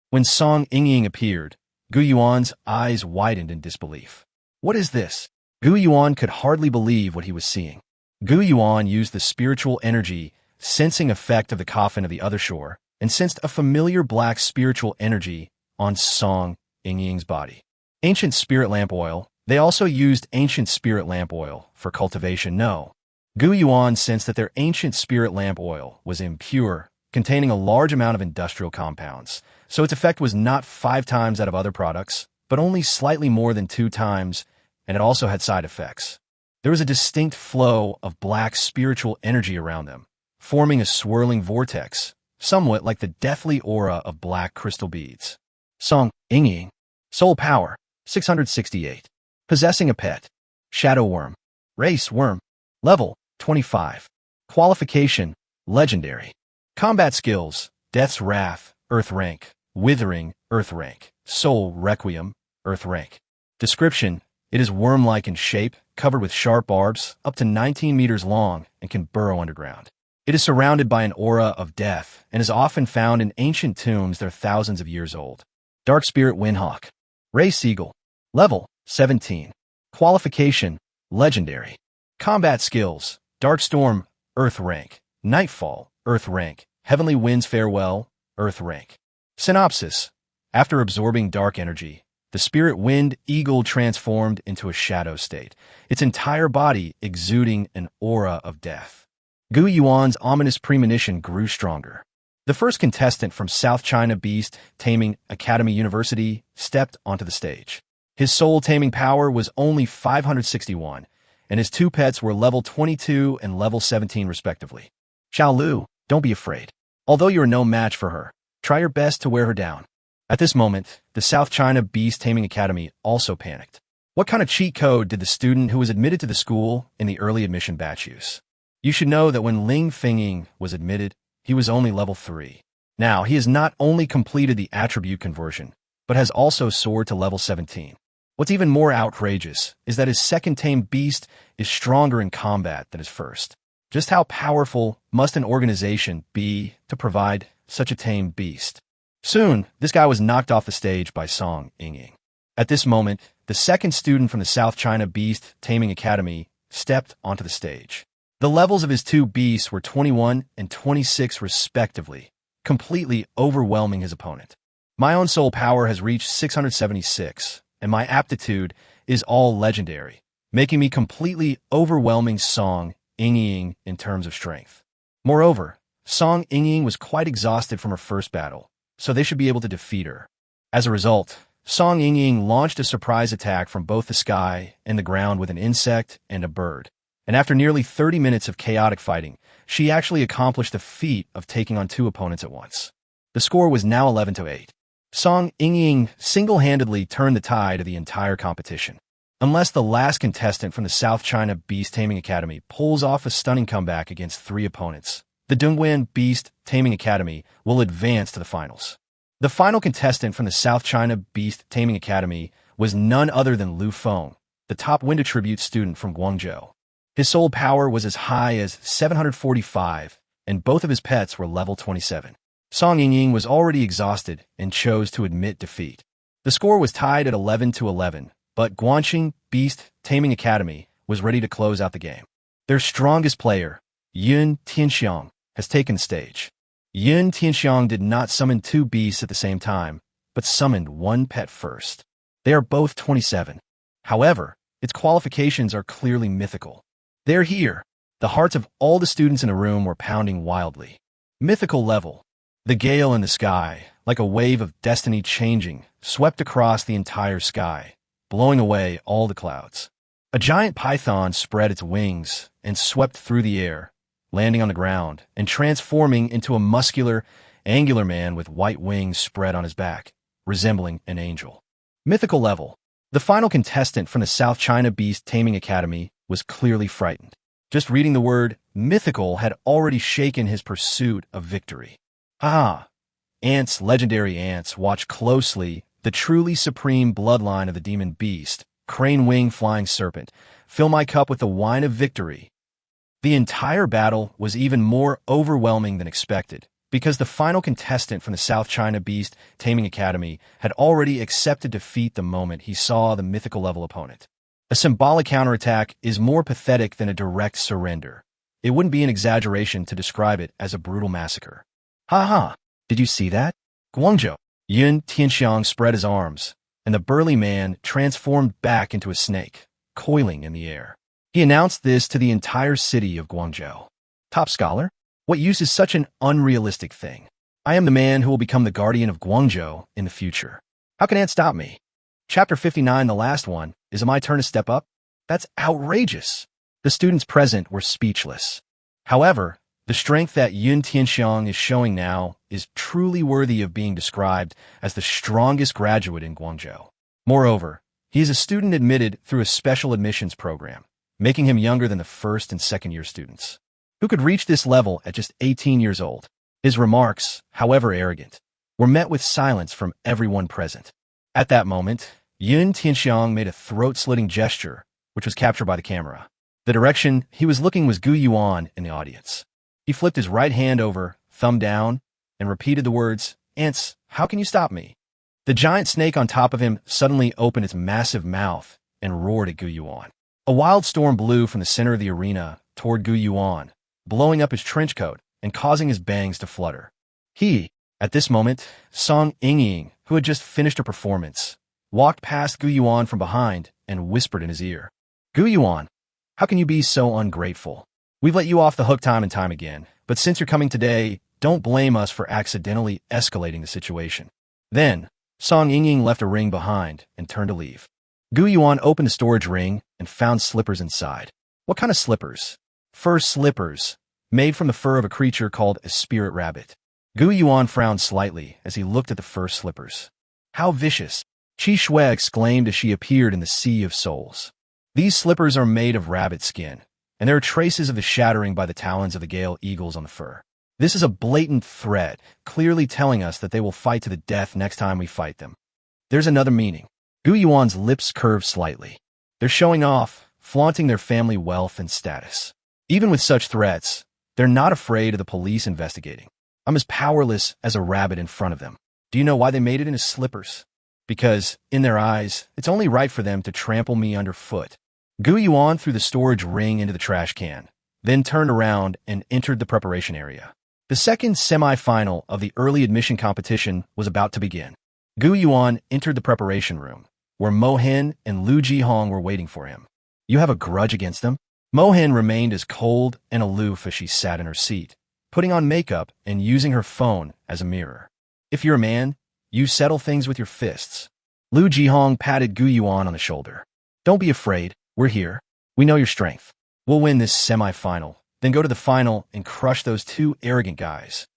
When Song Yingying appeared, Gu Yuan's eyes widened in disbelief. What is this? Gu Yuan could hardly believe what he was seeing. Gu Yuan used the spiritual energy sensing effect of the coffin of the other shore, and sensed a familiar black spiritual energy on Song Yingying's body. Ancient spirit lamp oil. They also used ancient spirit lamp oil for cultivation. No. Gu Yuan sensed that their ancient spirit lamp oil was impure, containing a large amount of industrial compounds, so its effect was not 5 times that of other products, but only slightly more than 2 times, and it also had side effects. There was a distinct flow of black spiritual energy around them, forming a swirling vortex, somewhat like the deathly aura of black crystal beads. Song Yingying. Soul power, 668. Possessing a pet. Shadow worm. Race worm. Level, 25. Qualification, legendary. Combat skills, Death's Wrath, Earth rank. Withering, Earth rank. Soul Requiem, Earth rank. Description, it is worm-like in shape, covered with sharp barbs, up to 19 meters long, and can burrow underground. It is surrounded by an aura of death and is often found in ancient tombs that are thousands of years old. Dark Spirit Windhawk. Race Eagle. Level, 17. Qualification, legendary. Combat skills, Dark Storm, Earth rank. Nightfall, Earth rank. Heavenly Winds Farewell, Earth rank. Synopsis. After absorbing dark energy, the spirit wind eagle transformed into a shadow state, its entire body exuding an aura of death. Gu Yuan's ominous premonition grew stronger. The first contestant from South China Beast Taming Academy University stepped onto the stage. His soul taming power was only 561, and his 2 pets were level 22 and level 17 respectively. Xiao Lu, don't be afraid. Although you are no match for her, try your best to wear her down. At this moment, the South China Beast Taming Academy also panicked. What kind of cheat code did the student who was admitted to the school in the early admission batch use? You should know that when Ling Fingying was admitted, he was only level 3. Now, he has not only completed the attribute conversion, but has also soared to level 17. What's even more outrageous is that his second tamed beast is stronger in combat than his first. Just how powerful must an organization be to provide such a tamed beast? Soon, this guy was knocked off the stage by Song Yingying. At this moment, the second student from the South China Beast Taming Academy stepped onto the stage. The levels of his two beasts were 21 and 26 respectively, completely overwhelming his opponent. My own soul power has reached 676, and my aptitude is all legendary, making me completely overwhelming Song Yingying in terms of strength. Moreover, Song Yingying was quite exhausted from her first battle, so they should be able to defeat her. As a result, Song Yingying launched a surprise attack from both the sky and the ground with an insect and a bird. And after nearly 30 minutes of chaotic fighting, she actually accomplished the feat of taking on two opponents at once. The score was now 11-8. Song Yingying single-handedly turned the tide of the entire competition. Unless the last contestant from the South China Beast Taming Academy pulls off a stunning comeback against three opponents, the Gu Yuan Beast Taming Academy will advance to the finals. The final contestant from the South China Beast Taming Academy was none other than Lu Feng, the top wind attribute student from Guangzhou. His soul power was as high as 745, and both of his pets were level 27. Song Yingying was already exhausted and chose to admit defeat. The score was tied at 11-11, but Guangxing Beast Taming Academy was ready to close out the game. Their strongest player, Yun Tianxiang, has taken the stage. Yun Tianxiang did not summon two beasts at the same time, but summoned one pet first. They are both 27. However, its qualifications are clearly mythical. They're here. The hearts of all the students in the room were pounding wildly. Mythical level. The gale in the sky, like a wave of destiny changing, swept across the entire sky, blowing away all the clouds. A giant python spread its wings and swept through the air, landing on the ground and transforming into a muscular, angular man with white wings spread on his back, resembling an angel. Mythical level. The final contestant from the South China Beast Taming Academy was clearly frightened. Just reading the word mythical had already shaken his pursuit of victory. Ants, legendary ants, watch closely. The truly supreme bloodline of the demon beast, crane-wing flying serpent, fill my cup with the wine of victory. The entire battle was even more overwhelming than expected, because the final contestant from the South China Beast Taming Academy had already accepted defeat the moment he saw the mythical level opponent. A symbolic counterattack is more pathetic than a direct surrender. It wouldn't be an exaggeration to describe it as a brutal massacre. Did you see that? Guangzhou. Yun Tianxiang spread his arms, and the burly man transformed back into a snake, coiling in the air. He announced this to the entire city of Guangzhou. Top scholar? What use is such an unrealistic thing? I am the man who will become the guardian of Guangzhou in the future. How can ants stop me? Chapter 59, the last one, is it my turn to step up? That's outrageous. The students present were speechless. However, the strength that Yun Tianxiang is showing now is truly worthy of being described as the strongest graduate in Guangzhou. Moreover, he is a student admitted through a special admissions program, making him younger than the first and second-year students, who could reach this level at just 18 years old. His remarks, however arrogant, were met with silence from everyone present. At that moment, Yun Tianxiang made a throat-slitting gesture, which was captured by the camera. The direction he was looking was Gu Yuan in the audience. He flipped his right hand over, thumb down, and repeated the words, "Ants, how can you stop me?" The giant snake on top of him suddenly opened its massive mouth and roared at Gu Yuan. A wild storm blew from the center of the arena toward Gu Yuan, blowing up his trench coat and causing his bangs to flutter. At this moment, Song Yingying, who had just finished a performance, walked past Gu Yuan from behind and whispered in his ear, "Gu Yuan, how can you be so ungrateful? We've let you off the hook time and time again, but since you're coming today, don't blame us for accidentally escalating the situation." Then, Song Yingying left a ring behind and turned to leave. Gu Yuan opened the storage ring and found slippers inside. What kind of slippers? Fur slippers, made from the fur of a creature called a spirit rabbit. Gu Yuan frowned slightly as he looked at the fur slippers. How vicious! Qi Shui exclaimed as she appeared in the Sea of Souls. These slippers are made of rabbit skin, and there are traces of the shattering by the talons of the gale eagles on the fur. This is a blatant threat, clearly telling us that they will fight to the death next time we fight them. There's another meaning. Gu Yuan's lips curved slightly. They're showing off, flaunting their family wealth and status. Even with such threats, they're not afraid of the police investigating. I'm as powerless as a rabbit in front of them. Do you know why they made it into slippers? because, in their eyes, it's only right for them to trample me underfoot. Gu Yuan threw the storage ring into the trash can, then turned around and entered the preparation area. The second semi-final of the early admission competition was about to begin. Gu Yuan entered the preparation room, where Mo Hen and Lu Jihong were waiting for him. You have a grudge against them? Mo Hen remained as cold and aloof as she sat in her seat, putting on makeup and using her phone as a mirror. If you're a man, you settle things with your fists. Lu Jihong patted Gu Yuan on the shoulder. Don't be afraid, we're here. We know your strength. We'll win this semi-final, then go to the final and crush those two arrogant guys.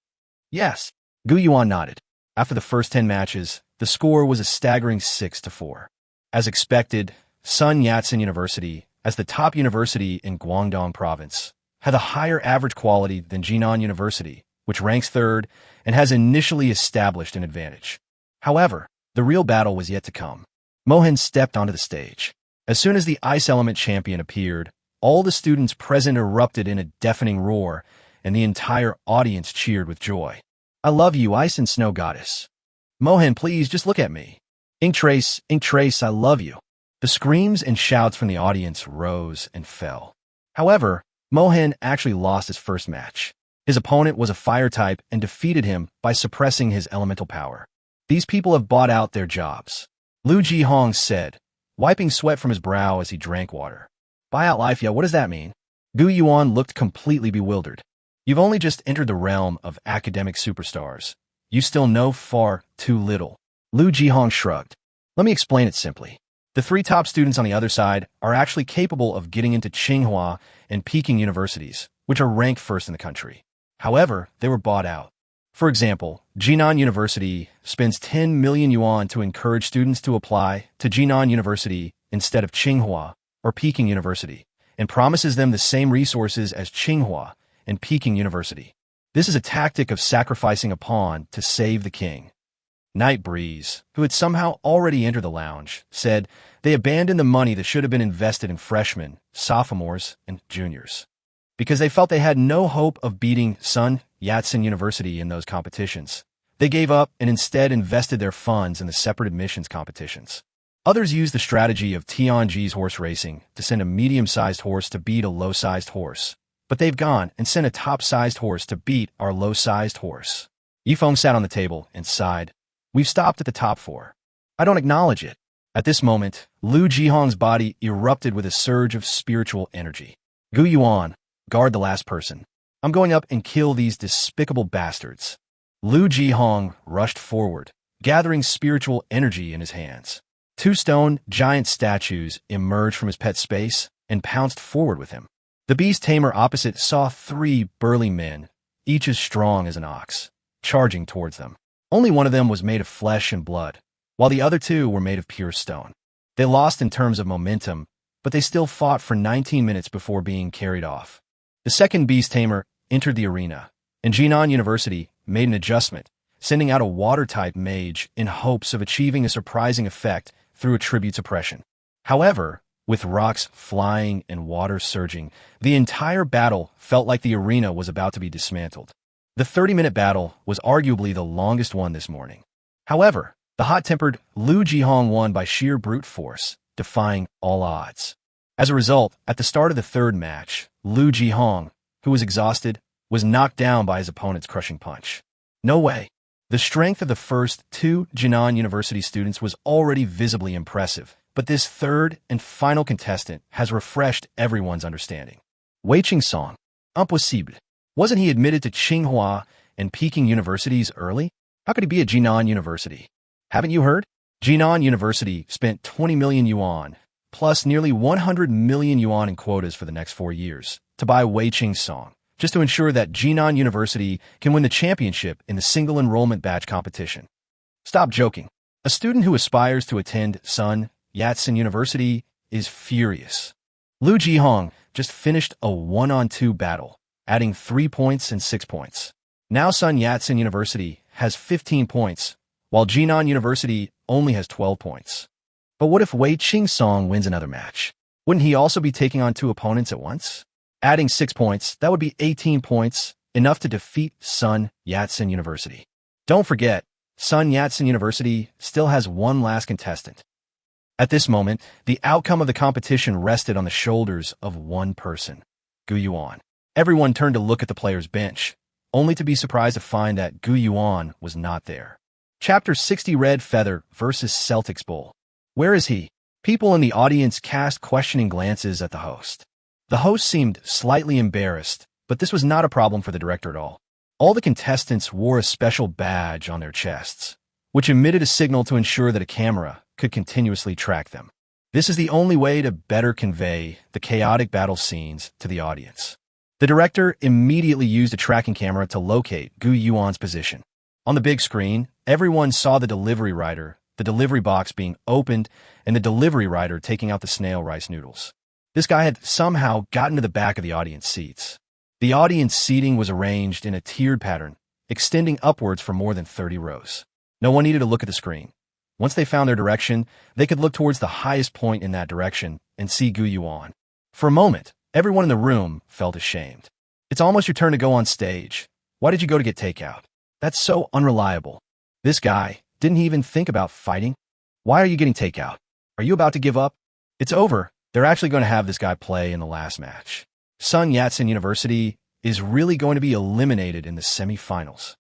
Yes, Gu Yuan nodded. After the first 10 matches, the score was a staggering 6-4. As expected, Sun Yat-sen University, as the top university in Guangdong province, had a higher average quality than Jinan University, which ranks third and has initially established an advantage. However, the real battle was yet to come. Mo Hen stepped onto the stage. As soon as the ice element champion appeared, all the students present erupted in a deafening roar, and the entire audience cheered with joy. I love you, ice and snow goddess. Mo Hen, please just look at me. Ink Trace, I love you. The screams and shouts from the audience rose and fell. However, Mo Hen actually lost his first match. His opponent was a fire type and defeated him by suppressing his elemental power. These people have bought out their jobs. Lu Jihong said, wiping sweat from his brow as he drank water. Buy out life, yeah, what does that mean? Gu Yuan looked completely bewildered. You've only just entered the realm of academic superstars. You still know far too little. Lu Jihong shrugged. Let me explain it simply. The three top students on the other side are actually capable of getting into Tsinghua and Peking universities, which are ranked first in the country. However, they were bought out. For example, Jinan University spends 10 million yuan to encourage students to apply to Jinan University instead of Tsinghua or Peking University, and promises them the same resources as Tsinghua and Peking University. This is a tactic of sacrificing a pawn to save the king. Night Breeze, who had somehow already entered the lounge, said they abandoned the money that should have been invested in freshmen, sophomores, and juniors, because they felt they had no hope of beating Sun Yat-sen University in those competitions. They gave up and instead invested their funds in the separate admissions competitions. Others used the strategy of Tianji's horse racing to send a medium-sized horse to beat a low-sized horse, but they've gone and sent a top-sized horse to beat our low-sized horse. Yifeng sat on the table and sighed. We've stopped at the top four. I don't acknowledge it. At this moment, Lu Jihong's body erupted with a surge of spiritual energy. Gu Yuan, guard the last person. I'm going up and kill these despicable bastards. Lu Jihong rushed forward, gathering spiritual energy in his hands. Two stone giant statues emerged from his pet space and pounced forward with him. The beast tamer opposite saw three burly men, each as strong as an ox, charging towards them. Only one of them was made of flesh and blood, while the other two were made of pure stone. They lost in terms of momentum, but they still fought for 19 minutes before being carried off. The second beast tamer entered the arena, and Jinan University made an adjustment, sending out a water-type mage in hopes of achieving a surprising effect through attribute suppression. However, with rocks flying and water surging, the entire battle felt like the arena was about to be dismantled. The 30-minute battle was arguably the longest one this morning. However, the hot-tempered Lu Jihong won by sheer brute force, defying all odds. As a result, at the start of the third match, Lu Jihong, who was exhausted, was knocked down by his opponent's crushing punch. No way. The strength of the first two Jinan University students was already visibly impressive, but this third and final contestant has refreshed everyone's understanding. Wei Qingsong, impossible. Wasn't he admitted to Tsinghua and Peking universities early? How could he be at Jinan University? Haven't you heard? Jinan University spent 20 million yuan, plus nearly 100 million yuan in quotas for the next 4 years, to buy Wei Qingsong, just to ensure that Jinan University can win the championship in the single enrollment batch competition. Stop joking. A student who aspires to attend Sun Yat-sen University is furious. Lu Jihong just finished a 1-on-2 battle, adding 3 points and 6 points. Now Sun Yat-sen University has 15 points, while Jinan University only has 12 points. But what if Wei Qingsong wins another match? Wouldn't he also be taking on 2 opponents at once? Adding 6 points, that would be 18 points, enough to defeat Sun Yat-sen University. Don't forget, Sun Yat-sen University still has one last contestant. At this moment, the outcome of the competition rested on the shoulders of one person, Gu Yuan. Everyone turned to look at the player's bench, only to be surprised to find that Gu Yuan was not there. Chapter 60 Red Feather vs. Celtics Bull. Where is he? People in the audience cast questioning glances at the host. The host seemed slightly embarrassed, but this was not a problem for the director at all. All the contestants wore a special badge on their chests, which emitted a signal to ensure that a camera could continuously track them. This is the only way to better convey the chaotic battle scenes to the audience. The director immediately used a tracking camera to locate Gu Yuan's position. On the big screen, everyone saw the delivery rider, the delivery box being opened, and the delivery rider taking out the snail rice noodles. This guy had somehow gotten to the back of the audience seats. The audience seating was arranged in a tiered pattern, extending upwards for more than 30 rows. No one needed to look at the screen. Once they found their direction, they could look towards the highest point in that direction and see Gu Yuan. For a moment, everyone in the room felt ashamed. It's almost your turn to go on stage. Why did you go to get takeout? That's so unreliable. This guy, didn't he even think about fighting? Why are you getting takeout? Are you about to give up? It's over. They're actually going to have this guy play in the last match. Sun Yat-sen University is really going to be eliminated in the semifinals.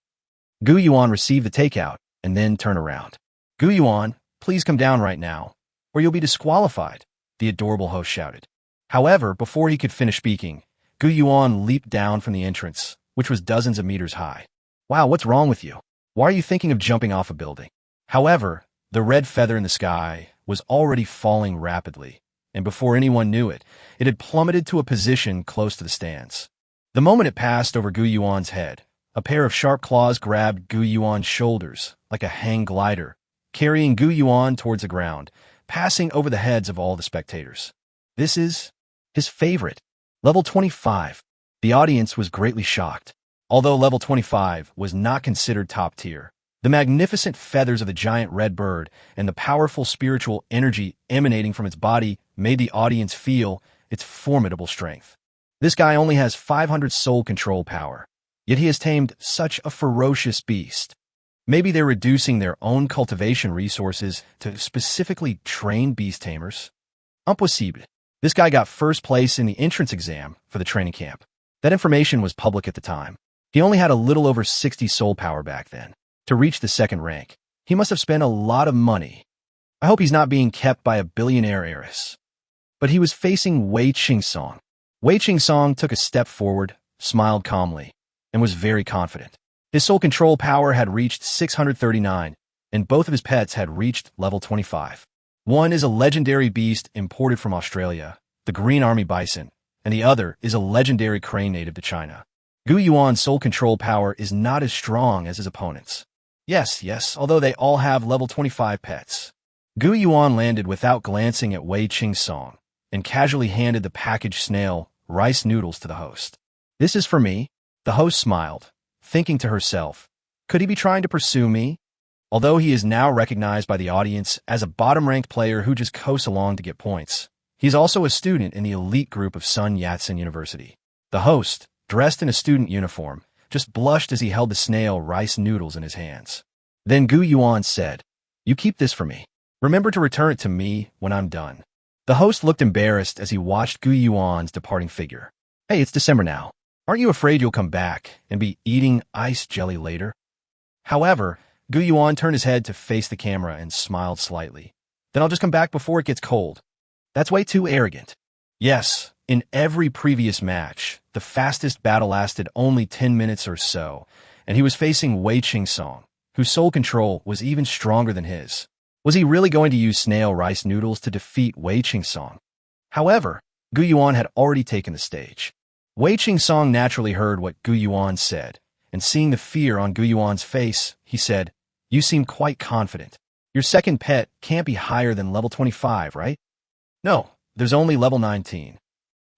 Gu Yuan received the takeout and then turned around. Gu Yuan, please come down right now, or you'll be disqualified, the adorable host shouted. However, before he could finish speaking, Gu Yuan leaped down from the entrance, which was dozens of meters high. Wow, what's wrong with you? Why are you thinking of jumping off a building? However, the red feather in the sky was already falling rapidly, and before anyone knew it, it had plummeted to a position close to the stands. The moment it passed over Gu Yuan's head, a pair of sharp claws grabbed Gu Yuan's shoulders like a hang glider, carrying Gu Yuan towards the ground, passing over the heads of all the spectators. This is his favorite, level 25. The audience was greatly shocked. Although level 25 was not considered top tier, the magnificent feathers of the giant red bird and the powerful spiritual energy emanating from its body made the audience feel its formidable strength. This guy only has 500 soul control power, yet he has tamed such a ferocious beast. Maybe they're reducing their own cultivation resources to specifically train beast tamers? Impossible. This guy got first place in the entrance exam for the training camp. That information was public at the time. He only had a little over 60 soul power back then. To reach the second rank, he must have spent a lot of money. I hope he's not being kept by a billionaire heiress. But he was facing Wei Qingsong. Wei Qingsong took a step forward, smiled calmly, and was very confident. His soul control power had reached 639, and both of his pets had reached level 25. One is a legendary beast imported from Australia, the Green Army Bison, and the other is a legendary crane native to China. Gu Yuan's soul control power is not as strong as his opponents. Yes, although they all have level 25 pets. Gu Yuan landed without glancing at Wei Qingsong and casually handed the packaged snail rice noodles to the host. This is for me. The host smiled, thinking to herself, could he be trying to pursue me? Although he is now recognized by the audience as a bottom-ranked player who just coasts along to get points, he's also a student in the elite group of Sun Yat-sen University. The host, dressed in a student uniform, just blushed as he held the snail rice noodles in his hands. Then Gu Yuan said, "You keep this for me. Remember to return it to me when I'm done." The host looked embarrassed as he watched Gu Yuan's departing figure. Hey, it's December now. Aren't you afraid you'll come back and be eating ice jelly later? However, Gu Yuan turned his head to face the camera and smiled slightly. Then I'll just come back before it gets cold. That's way too arrogant. Yes, in every previous match, the fastest battle lasted only 10 minutes or so, and he was facing Wei Qingsong, whose soul control was even stronger than his. Was he really going to use snail rice noodles to defeat Wei Qingsong? However, Gu Yuan had already taken the stage. Wei Qingsong naturally heard what Gu Yuan said, and seeing the fear on Gu Yuan's face, he said, "You seem quite confident. Your second pet can't be higher than level 25, right?" "No, there's only level 19.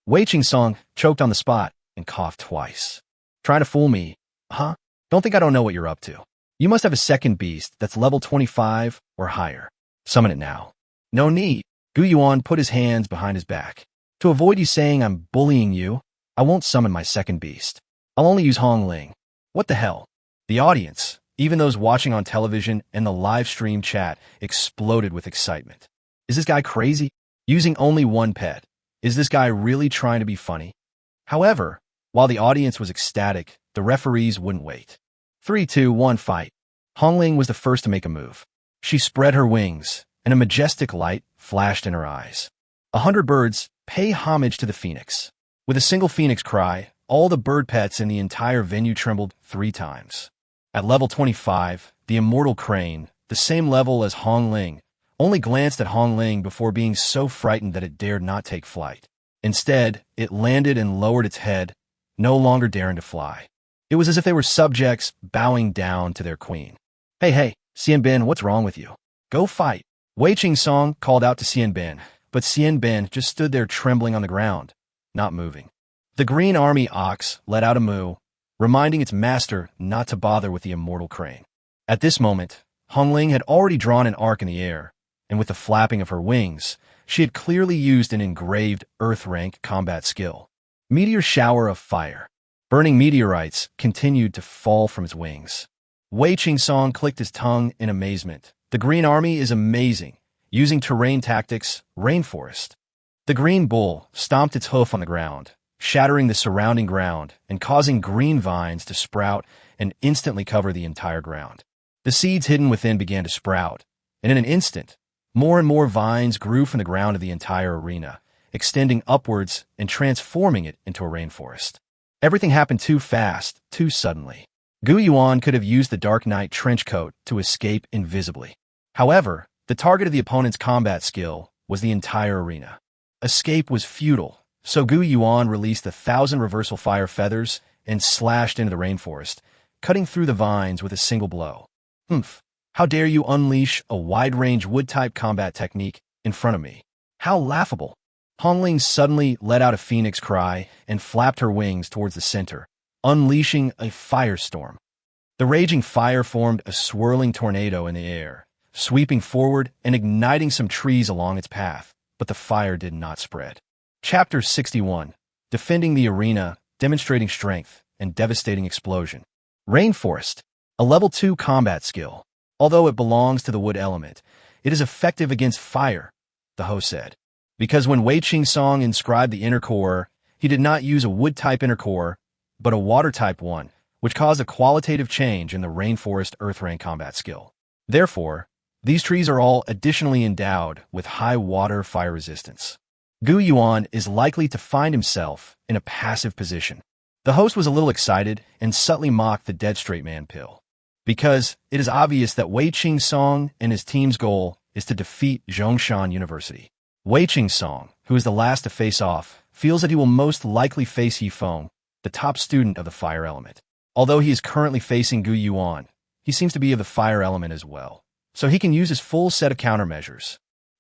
Wei Qingsong choked on the spot and coughed twice. "Trying to fool me, huh? Don't think I don't know what you're up to. You must have a second beast that's level 25 or higher. Summon it now." "No need." Gu Yuan put his hands behind his back. "To avoid you saying I'm bullying you, I won't summon my second beast. I'll only use Hong Ling." "What the hell?" The audience, Even those watching on television and the live stream chat exploded with excitement. Is this guy crazy? Using only one pet. Is this guy really trying to be funny? However, while the audience was ecstatic, the referees wouldn't wait. 3, 2, 1, fight. Hongling was the first to make a move. She spread her wings, and a majestic light flashed in her eyes. 100 birds pay homage to the phoenix. With a single phoenix cry, all the bird pets in the entire venue trembled 3 times. At level 25, the immortal crane, the same level as Hongling, only glanced at Hongling before being so frightened that it dared not take flight. Instead, it landed and lowered its head, no longer daring to fly. It was as if they were subjects bowing down to their queen. Hey, Xian Bin, what's wrong with you? Go fight. Wei Qing called out to Xian Bin, but Xian Bin just stood there trembling on the ground, not moving. The Green Army ox let out a moo, reminding its master not to bother with the immortal crane. At this moment, Hongling had already drawn an arc in the air, and with the flapping of her wings, she had clearly used an engraved Earth-rank combat skill. Meteor shower of fire. Burning meteorites continued to fall from its wings. Wei Qing clicked his tongue in amazement. The Green Army is amazing, using terrain tactics, rainforest. The green bull stomped its hoof on the ground, shattering the surrounding ground and causing green vines to sprout and instantly cover the entire ground. The seeds hidden within began to sprout, and in an instant, more and more vines grew from the ground of the entire arena, extending upwards and transforming it into a rainforest. Everything happened too fast, too suddenly. Gu Yuan could have used the Dark Knight trench coat to escape invisibly. However, the target of the opponent's combat skill was the entire arena. Escape was futile, so Gu Yuan released 1,000 reversal fire feathers and slashed into the rainforest, cutting through the vines with a single blow. Humph! How dare you unleash a wide-range wood-type combat technique in front of me? How laughable! Hongling suddenly let out a phoenix cry and flapped her wings towards the center, unleashing a firestorm. The raging fire formed a swirling tornado in the air, sweeping forward and igniting some trees along its path, but the fire did not spread. Chapter 61. Defending the arena, demonstrating strength, and devastating explosion. Rainforest. A level 2 combat skill. Although it belongs to the wood element, it is effective against fire, the host said. Because when Wei Qing inscribed the inner core, he did not use a wood-type inner core, but a water-type one, which caused a qualitative change in the rainforest earth-rank combat skill. Therefore, these trees are all additionally endowed with high water fire resistance. Gu Yuan is likely to find himself in a passive position. The host was a little excited and subtly mocked the dead straight man pill. Because it is obvious that Wei Qing and his team's goal is to defeat Zhongshan University. Wei Qing, who is the last to face off, feels that he will most likely face Yifeng, the top student of the fire element. Although he is currently facing Gu Yuan, he seems to be of the fire element as well, so he can use his full set of countermeasures.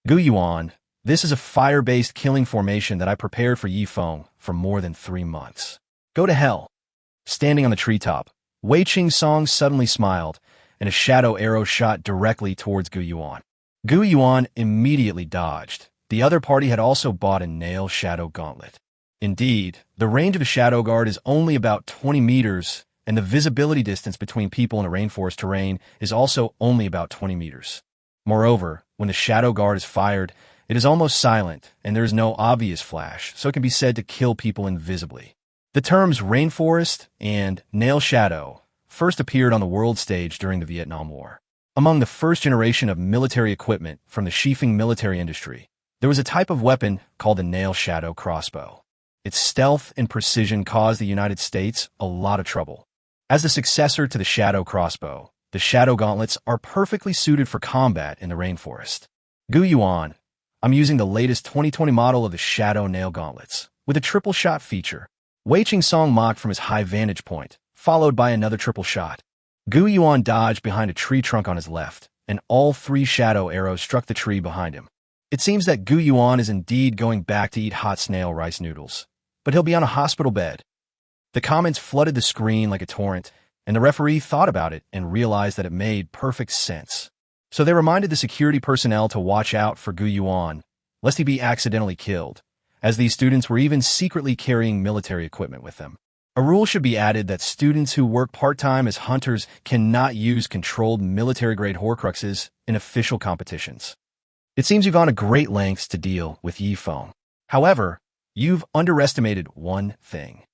Gu Yuan, this is a fire-based killing formation that I prepared for Yifeng for more than 3 months. Go to hell. Standing on the treetop, Wei Qing suddenly smiled, and a shadow arrow shot directly towards Gu Yuan. Gu Yuan immediately dodged. The other party had also bought a nail shadow gauntlet. Indeed, the range of a shadow guard is only about 20 meters, and the visibility distance between people in a rainforest terrain is also only about 20 meters. Moreover, when the shadow guard is fired, it is almost silent, and there is no obvious flash, so it can be said to kill people invisibly. The terms rainforest and nail shadow first appeared on the world stage during the Vietnam War. Among the first generation of military equipment from the Shifeng military industry, there was a type of weapon called the nail shadow crossbow. Its stealth and precision caused the United States a lot of trouble. As the successor to the shadow crossbow, the shadow gauntlets are perfectly suited for combat in the rainforest. Gu Yuan, I'm using the latest 2020 model of the shadow nail gauntlets, with a triple shot feature. Wei Qing mocked from his high vantage point, followed by another triple shot. Gu Yuan dodged behind a tree trunk on his left, and all 3 shadow arrows struck the tree behind him. It seems that Gu Yuan is indeed going back to eat hot snail rice noodles, but he'll be on a hospital bed. The comments flooded the screen like a torrent, and the referee thought about it and realized that it made perfect sense. So they reminded the security personnel to watch out for Gu Yuan, lest he be accidentally killed, as these students were even secretly carrying military equipment with them. A rule should be added that students who work part-time as hunters cannot use controlled military-grade Horcruxes in official competitions. It seems you've gone to great lengths to deal with Yifeng. However, you've underestimated one thing.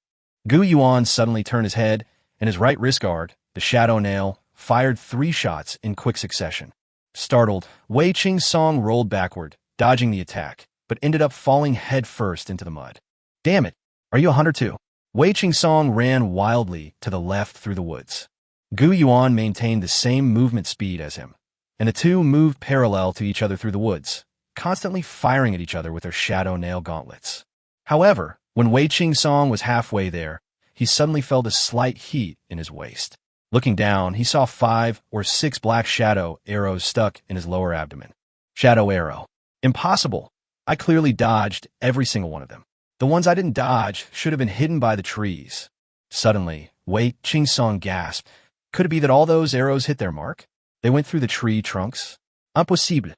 Gu Yuan suddenly turned his head, and his right wrist guard, the shadow nail, fired 3 shots in quick succession. Startled, Wei Qing-song rolled backward, dodging the attack, but ended up falling headfirst into the mud. Damn it, are you a hunter too? Wei Qing-song ran wildly to the left through the woods. Gu Yuan maintained the same movement speed as him, and the two moved parallel to each other through the woods, constantly firing at each other with their shadow nail gauntlets. However, when Wei Qing-song was halfway there, he suddenly felt a slight heat in his waist. Looking down, he saw 5 or 6 black shadow arrows stuck in his lower abdomen. Shadow arrow. Impossible. I clearly dodged every single one of them. The ones I didn't dodge should have been hidden by the trees. Suddenly, Wei Qing-song gasped. Could it be that all those arrows hit their mark? They went through the tree trunks? Impossible.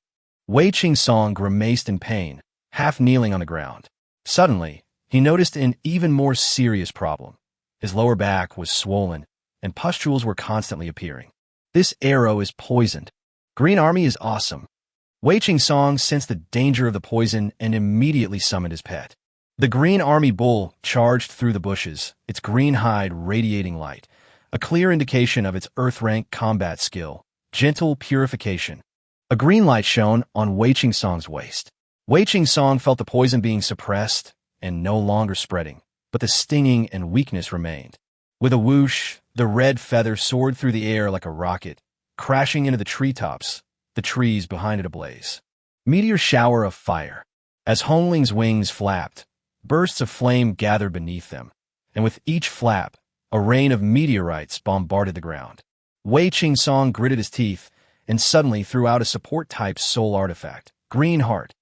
Wei Qing-song grimaced in pain, half kneeling on the ground. Suddenly, he noticed an even more serious problem. His lower back was swollen, and pustules were constantly appearing. This arrow is poisoned. Green Army is awesome. Wei Qing-song sensed the danger of the poison and immediately summoned his pet. The Green Army bull charged through the bushes, its green hide radiating light, a clear indication of its Earth-rank combat skill, gentle purification. A green light shone on Wei Qing-song's waist. Wei Qing-song felt the poison being suppressed and no longer spreading, but the stinging and weakness remained. With a whoosh, the red feather soared through the air like a rocket, crashing into the treetops, the trees behind it ablaze. Meteor shower of fire. As Hongling's wings flapped, bursts of flame gathered beneath them, and with each flap, a rain of meteorites bombarded the ground. Wei Qing-song gritted his teeth and suddenly threw out a support-type soul artifact, Green Heart.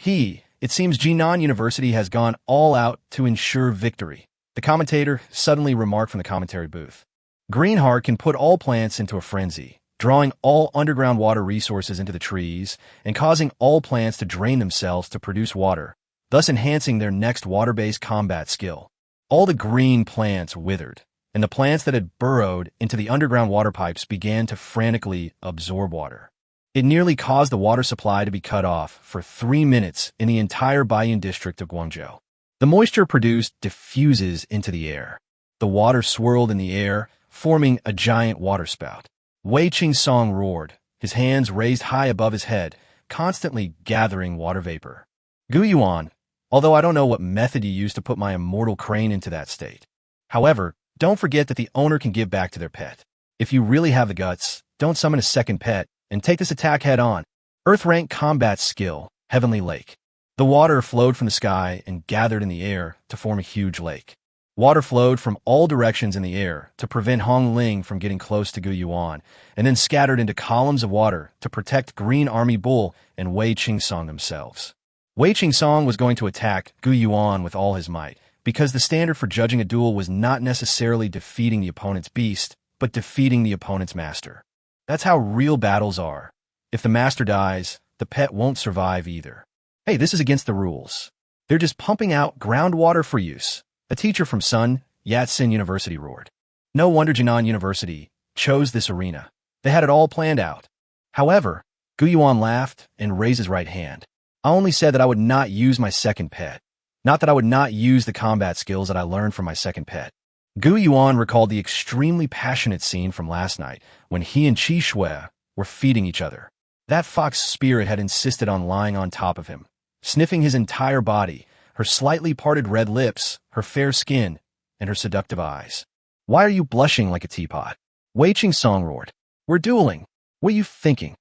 It seems Jinan University has gone all out to ensure victory, the commentator suddenly remarked from the commentary booth. Green Heart can put all plants into a frenzy, drawing all underground water resources into the trees and causing all plants to drain themselves to produce water, thus enhancing their next water-based combat skill. All the green plants withered, and the plants that had burrowed into the underground water pipes began to frantically absorb water. It nearly caused the water supply to be cut off for 3 minutes in the entire Baiyun district of Guangzhou. The moisture produced diffuses into the air. The water swirled in the air, forming a giant waterspout. Wei Qing-song roared, his hands raised high above his head, constantly gathering water vapor. Gu Yuan, although I don't know what method you used to put my immortal crane into that state. However, don't forget that the owner can give back to their pet. If you really have the guts, don't summon a second pet and take this attack head-on. Earth-rank combat skill, Heavenly Lake. The water flowed from the sky and gathered in the air to form a huge lake. Water flowed from all directions in the air to prevent Hong Ling from getting close to Gu Yuan, and then scattered into columns of water to protect Green Army Bull and Wei Qing-song themselves. Wei Qing-song was going to attack Gu Yuan with all his might, because the standard for judging a duel was not necessarily defeating the opponent's beast, but defeating the opponent's master. That's how real battles are. If the master dies, the pet won't survive either. Hey, this is against the rules. They're just pumping out groundwater for use. A teacher from Sun Yat-sen University roared. No wonder Jinan University chose this arena. They had it all planned out. However, Gu Yuan laughed and raised his right hand. I only said that I would not use my second pet. Not that I would not use the combat skills that I learned from my second pet. Gu Yuan recalled the extremely passionate scene from last night when he and Qi Shui were feeding each other. That fox spirit had insisted on lying on top of him, sniffing his entire body, her slightly parted red lips, her fair skin, and her seductive eyes. Why are you blushing like a teapot? Wei Qing-song roared. We're dueling. What are you thinking?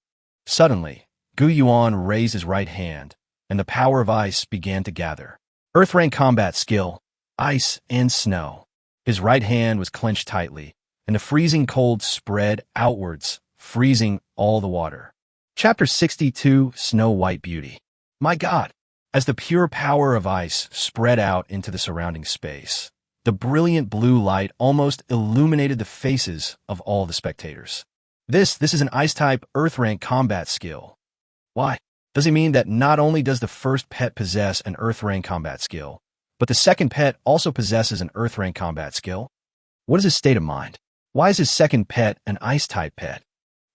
Suddenly, Gu Yuan raised his right hand, and the power of ice began to gather. Earth-rank combat skill, ice and snow. His right hand was clenched tightly, and the freezing cold spread outwards, freezing all the water. Chapter 62, Snow White Beauty. My God! As the pure power of ice spread out into the surrounding space, the brilliant blue light almost illuminated the faces of all the spectators. This is an ice-type Earth-rank combat skill. Why? Does it mean that not only does the first pet possess an Earth-rank combat skill, But the second pet also possesses an earth-rank combat skill. What is his state of mind? Why is his second pet an ice-type pet?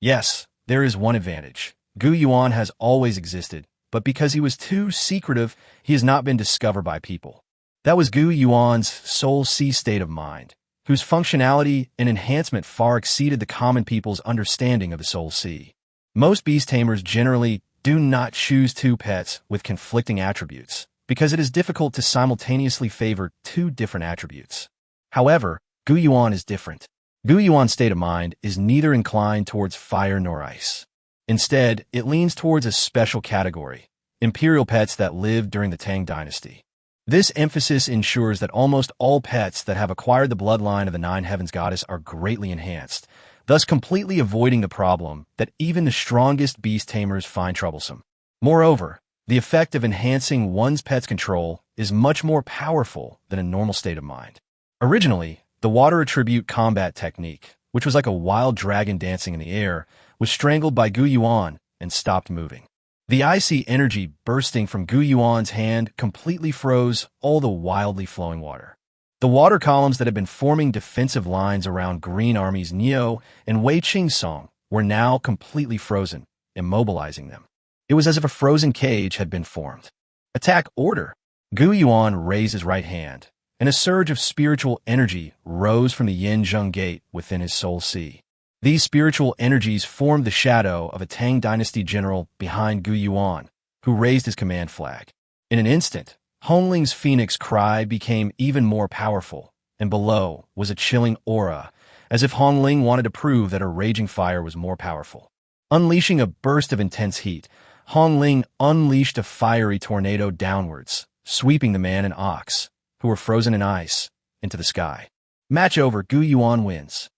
Yes, there is one advantage. Gu Yuan has always existed, but because he was too secretive, he has not been discovered by people. That was Gu Yuan's Soul Sea state of mind, whose functionality and enhancement far exceeded the common people's understanding of the Soul Sea. Most beast tamers generally do not choose two pets with conflicting attributes, because it is difficult to simultaneously favor two different attributes. However, Gu Yuan is different. Gu Yuan's state of mind is neither inclined towards fire nor ice. Instead, it leans towards a special category, imperial pets that lived during the Tang dynasty. This emphasis ensures that almost all pets that have acquired the bloodline of the Nine Heavens goddess are greatly enhanced, thus completely avoiding the problem that even the strongest beast tamers find troublesome. Moreover, the effect of enhancing one's pet's control is much more powerful than a normal state of mind. Originally, the water attribute combat technique, which was like a wild dragon dancing in the air, was strangled by Gu Yuan and stopped moving. The icy energy bursting from Gu Yuan's hand completely froze all the wildly flowing water. The water columns that had been forming defensive lines around Green Army's Neo and Wei Qing were now completely frozen, immobilizing them. It was as if a frozen cage had been formed. Attack order! Gu Yuan raised his right hand, and a surge of spiritual energy rose from the Yin Zheng Gate within his Soul Sea. These spiritual energies formed the shadow of a Tang dynasty general behind Gu Yuan, who raised his command flag. In an instant, Hongling's phoenix cry became even more powerful, and below was a chilling aura, as if Hongling wanted to prove that her raging fire was more powerful. Unleashing a burst of intense heat, Hongling unleashed a fiery tornado downwards, sweeping the man and ox, who were frozen in ice, into the sky. Match over, Gu Yuan wins.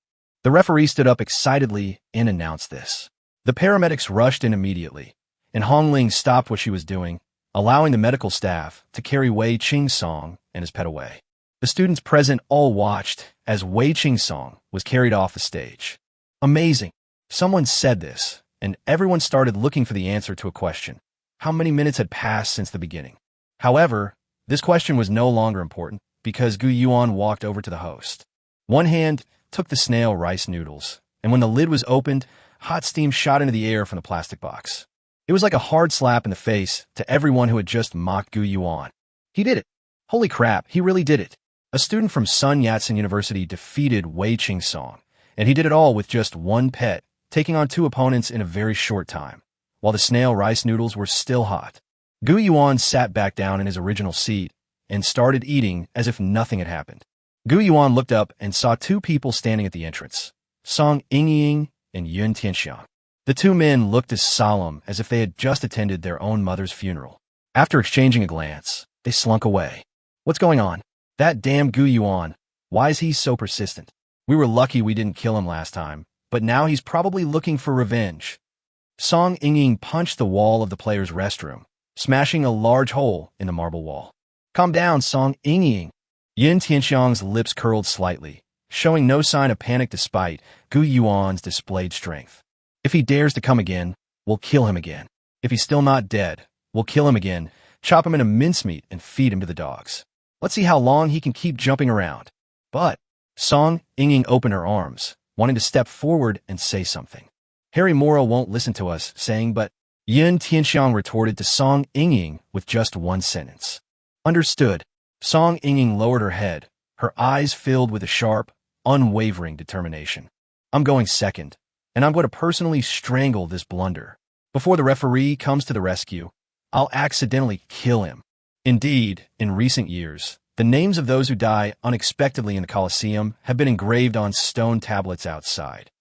The referee stood up excitedly and announced this. The paramedics rushed in immediately, and Hongling stopped what she was doing, allowing the medical staff to carry Wei Qing and his pet away. The students present all watched as Wei Qing was carried off the stage. Amazing! Someone said this, and everyone started looking for the answer to a question. How many minutes had passed since the beginning? However, this question was no longer important because Gu Yuan walked over to the host. One hand took the snail rice noodles, and when the lid was opened, hot steam shot into the air from the plastic box. It was like a hard slap in the face to everyone who had just mocked Gu Yuan. He did it. Holy crap, he really did it. A student from Sun Yat-sen University defeated Wei Qing, and he did it all with just one pet, taking on two opponents in a very short time, while the snail rice noodles were still hot. Gu Yuan sat back down in his original seat and started eating as if nothing had happened. Gu Yuan looked up and saw two people standing at the entrance, Song Yingying and Yun Tianxiang. The two men looked as solemn as if they had just attended their own mother's funeral. After exchanging a glance, they slunk away. What's going on? That damn Gu Yuan. Why is he so persistent? We were lucky we didn't kill him last time, but now he's probably looking for revenge. Song Yingying punched the wall of the player's restroom, smashing a large hole in the marble wall. Calm down, Song Yingying. Yin Tianxiang's lips curled slightly, showing no sign of panic despite Gu Yuan's displayed strength. If he dares to come again, we'll kill him again. If he's still not dead, we'll kill him again, chop him into mincemeat and feed him to the dogs. Let's see how long he can keep jumping around. But Song Yingying opened her arms, wanting to step forward and say something. Harry Mora won't listen to us, saying, but Yin Tianxiang retorted to Song Yingying with just one sentence. Understood. Song Yingying lowered her head, her eyes filled with a sharp, unwavering determination. I'm going second, and I'm going to personally strangle this blunder. Before the referee comes to the rescue, I'll accidentally kill him. Indeed, in recent years, the names of those who die unexpectedly in the Colosseum have been engraved on stone tablets outside.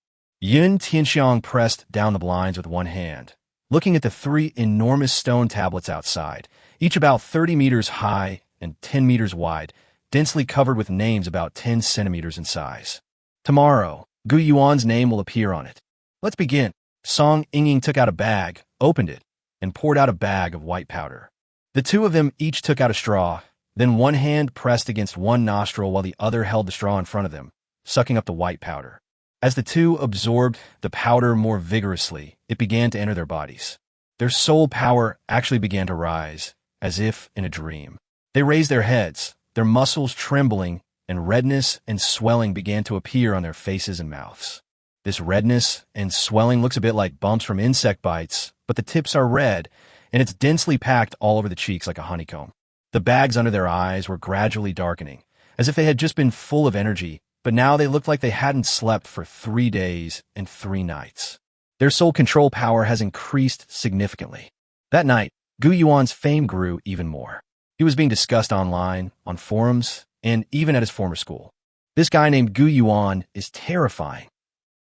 Yin Tianxiang pressed down the blinds with one hand, looking at the three enormous stone tablets outside, each about 30 meters high and 10 meters wide, densely covered with names about 10 centimeters in size. Tomorrow, Gu Yuan's name will appear on it. Let's begin. Song Yingying took out a bag, opened it, and poured out a bag of white powder. The two of them each took out a straw, then one hand pressed against one nostril while the other held the straw in front of them, sucking up the white powder. As the two absorbed the powder more vigorously, it began to enter their bodies. Their soul power actually began to rise, as if in a dream. They raised their heads, their muscles trembling, and redness and swelling began to appear on their faces and mouths. This redness and swelling looks a bit like bumps from insect bites, but the tips are red, and it's densely packed all over the cheeks like a honeycomb. The bags under their eyes were gradually darkening, as if they had just been full of energy, but now they looked like they hadn't slept for 3 days and 3 nights. Their soul control power has increased significantly. That night, Gu Yuan's fame grew even more. He was being discussed online, on forums, and even at his former school. This guy named Gu Yuan is terrifying.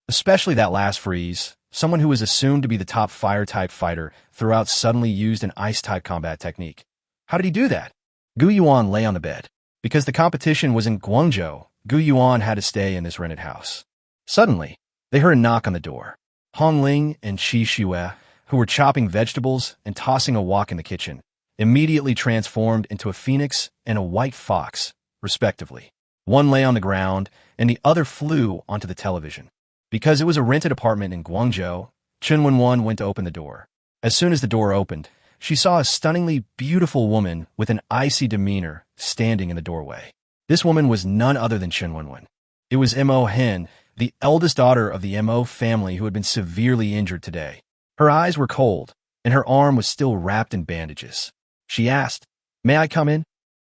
Especially that last freeze, someone who was assumed to be the top fire-type fighter throughout suddenly used an ice-type combat technique. How did he do that? Gu Yuan lay on the bed. Because the competition was in Guangzhou, Gu Yuan had to stay in this rented house. Suddenly, they heard a knock on the door. Hong Ling and Qi Xue, who were chopping vegetables and tossing a wok in the kitchen, immediately transformed into a phoenix and a white fox, respectively. One lay on the ground, and the other flew onto the television. Because it was a rented apartment in Guangzhou, Chen Wenwen went to open the door. As soon as the door opened, she saw a stunningly beautiful woman with an icy demeanor standing in the doorway. This woman was none other than Chen Wenwen. It was Mo Hen, the eldest daughter of the Mo family who had been severely injured today. Her eyes were cold, and her arm was still wrapped in bandages. She asked, "May I come in?"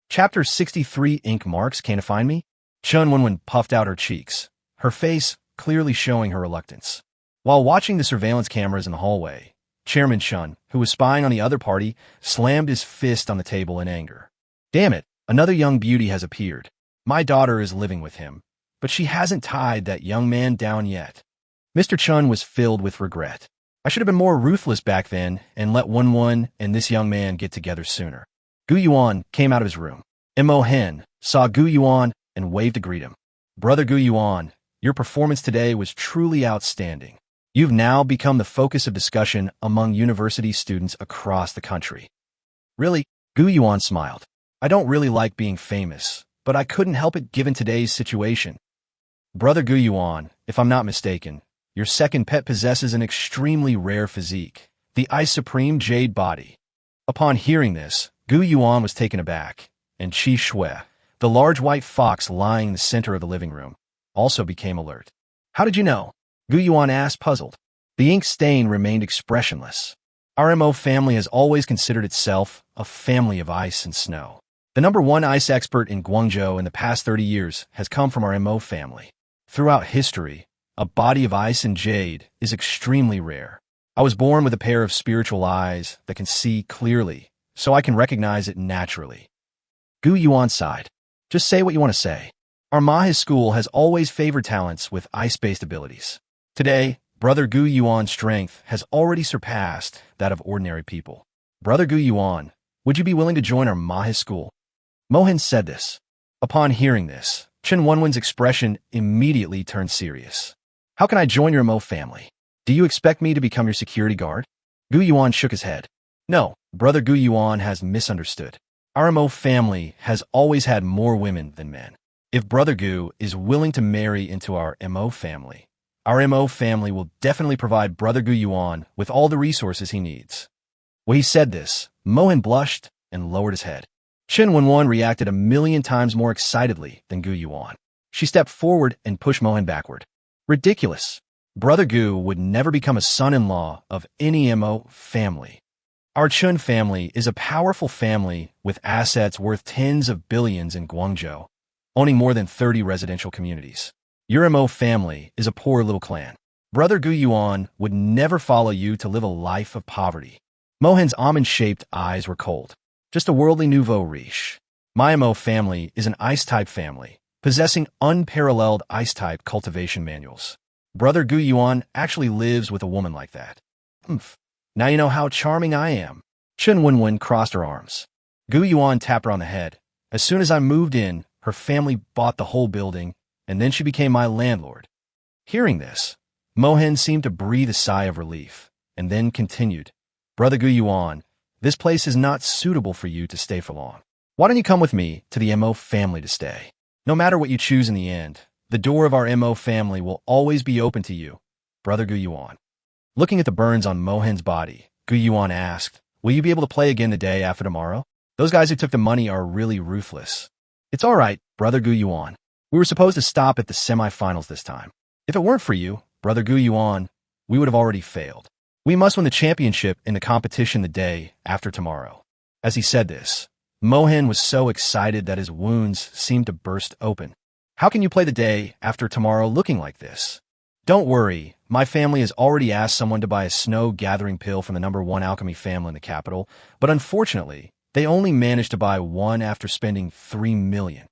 Chapter 63 Ink Marks Came to Find Me? Chen Wenwen puffed out her cheeks, her face clearly showing her reluctance. While watching the surveillance cameras in the hallway, Chairman Chun, who was spying on the other party, slammed his fist on the table in anger. "Damn it, another young beauty has appeared. My daughter is living with him, but she hasn't tied that young man down yet." Mr. Chun was filled with regret. "I should have been more ruthless back then and let Wenwen and this young man get together sooner." Gu Yuan came out of his room. Mo Hen saw Gu Yuan and waved to greet him. "Brother Gu Yuan, your performance today was truly outstanding. You've now become the focus of discussion among university students across the country." "Really?" Gu Yuan smiled. "I don't really like being famous, but I couldn't help it given today's situation." "Brother Gu Yuan, if I'm not mistaken, your second pet possesses an extremely rare physique, the Ice Supreme Jade Body." Upon hearing this, Gu Yuan was taken aback, and Qi Xue, the large white fox lying in the center of the living room, also became alert. "How did you know?" Gu Yuan asked, puzzled. The ink stain remained expressionless. "Our Mo family has always considered itself a family of ice and snow. The #1 ice expert in Guangzhou in the past 30 years has come from our Mo family. Throughout history, a body of ice and jade is extremely rare. I was born with a pair of spiritual eyes that can see clearly, so I can recognize it naturally." Gu Yuan sighed. "Just say what you want to say. Our manhwa school has always favored talents with ice-based abilities. Today, Brother Gu Yuan's strength has already surpassed that of ordinary people. Brother Gu Yuan, would you be willing to join our manhwa school?" Mohan said this. Upon hearing this, Chen Wenwen's expression immediately turned serious. "How can I join your Mo family? Do you expect me to become your security guard?" Gu Yuan shook his head. "No, Brother Gu Yuan has misunderstood. Our Mo family has always had more women than men. If Brother Gu is willing to marry into our Mo family, our Mo family will definitely provide Brother Gu Yuan with all the resources he needs." When he said this, Mohan blushed and lowered his head. Chen Wenwen reacted 1,000,000 times more excitedly than Gu Yuan. She stepped forward and pushed Mohan backward. "Ridiculous. Brother Gu would never become a son-in-law of any Mo family. Our Chun family is a powerful family with assets worth tens of billions in Guangzhou, owning more than 30 residential communities. Your Mo family is a poor little clan. Brother Gu Yuan would never follow you to live a life of poverty." Mohan's almond-shaped eyes were cold. "Just a worldly nouveau riche. My Mo family is an ice-type family, possessing unparalleled ice-type cultivation manuals. Brother Gu Yuan actually lives with a woman like that. Humph. Now you know how charming I am." Chen Wenwen crossed her arms. Gu Yuan tapped her on the head. "As soon as I moved in, her family bought the whole building, and then she became my landlord." Hearing this, Mohan seemed to breathe a sigh of relief, and then continued, "Brother Gu Yuan, this place is not suitable for you to stay for long. Why don't you come with me to the Mo family to stay? No matter what you choose in the end, the door of our Mo family will always be open to you, Brother Gu Yuan." Looking at the burns on Mohan's body, Gu Yuan asked, "Will you be able to play again the day after tomorrow? Those guys who took the money are really ruthless." It's all right, Brother Gu Yuan. We were supposed to stop at the semifinals this time. If it weren't for you, Brother Gu Yuan, we would have already failed. We must win the championship in the competition the day after tomorrow. As he said this, Mohan was so excited that his wounds seemed to burst open. How can you play the day after tomorrow looking like this? Don't worry, my family has already asked someone to buy a snow-gathering pill from the #1 alchemy family in the capital, but unfortunately, they only managed to buy one after spending 3 million.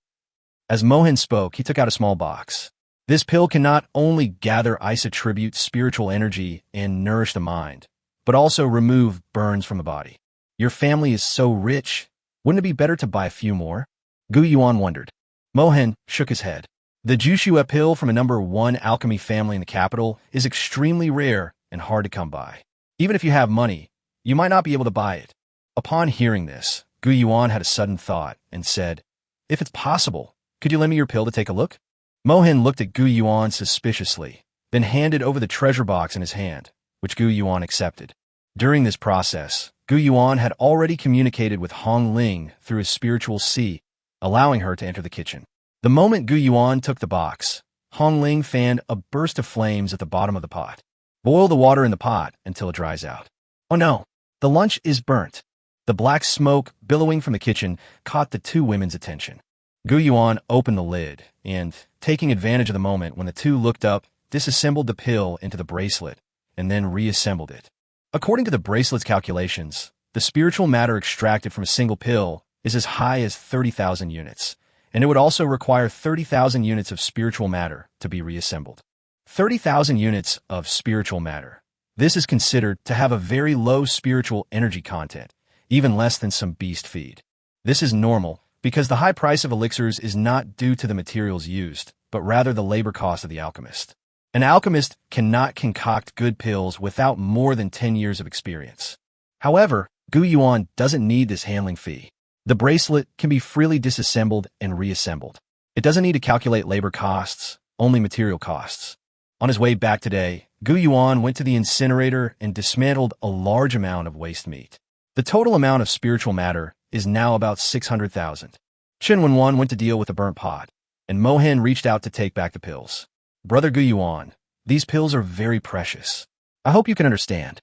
As Mohan spoke, he took out a small box. This pill can not only gather ice attribute spiritual energy and nourish the mind, but also remove burns from the body. Your family is so rich, wouldn't it be better to buy a few more? Gu Yuan wondered. Mohan shook his head. The Jushua pill from a #1 alchemy family in the capital is extremely rare and hard to come by. Even if you have money, you might not be able to buy it. Upon hearing this, Gu Yuan had a sudden thought and said, "If it's possible, could you lend me your pill to take a look?" Mohan looked at Gu Yuan suspiciously, then handed over the treasure box in his hand, which Gu Yuan accepted. During this process, Gu Yuan had already communicated with Hong Ling through his spiritual sea, allowing her to enter the kitchen. The moment Gu Yuan took the box, Hong Ling fanned a burst of flames at the bottom of the pot. Boil the water in the pot until it dries out. Oh no, the lunch is burnt. The black smoke billowing from the kitchen caught the two women's attention. Gu Yuan opened the lid and, taking advantage of the moment when the two looked up, disassembled the pill into the bracelet and then reassembled it. According to the bracelet's calculations, the spiritual matter extracted from a single pill is as high as 30,000 units, and it would also require 30,000 units of spiritual matter to be reassembled. 30,000 units of spiritual matter. This is considered to have a very low spiritual energy content, even less than some beast feed. This is normal because the high price of elixirs is not due to the materials used, but rather the labor cost of the alchemist. An alchemist cannot concoct good pills without more than 10 years of experience. However, Gu Yuan doesn't need this handling fee. The bracelet can be freely disassembled and reassembled. It doesn't need to calculate labor costs, only material costs. On his way back today, Gu Yuan went to the incinerator and dismantled a large amount of waste meat. The total amount of spiritual matter is now about 600,000. Chen Wenwan went to deal with the burnt pot, and Mohan reached out to take back the pills. Brother Gu Yuan, these pills are very precious. I hope you can understand.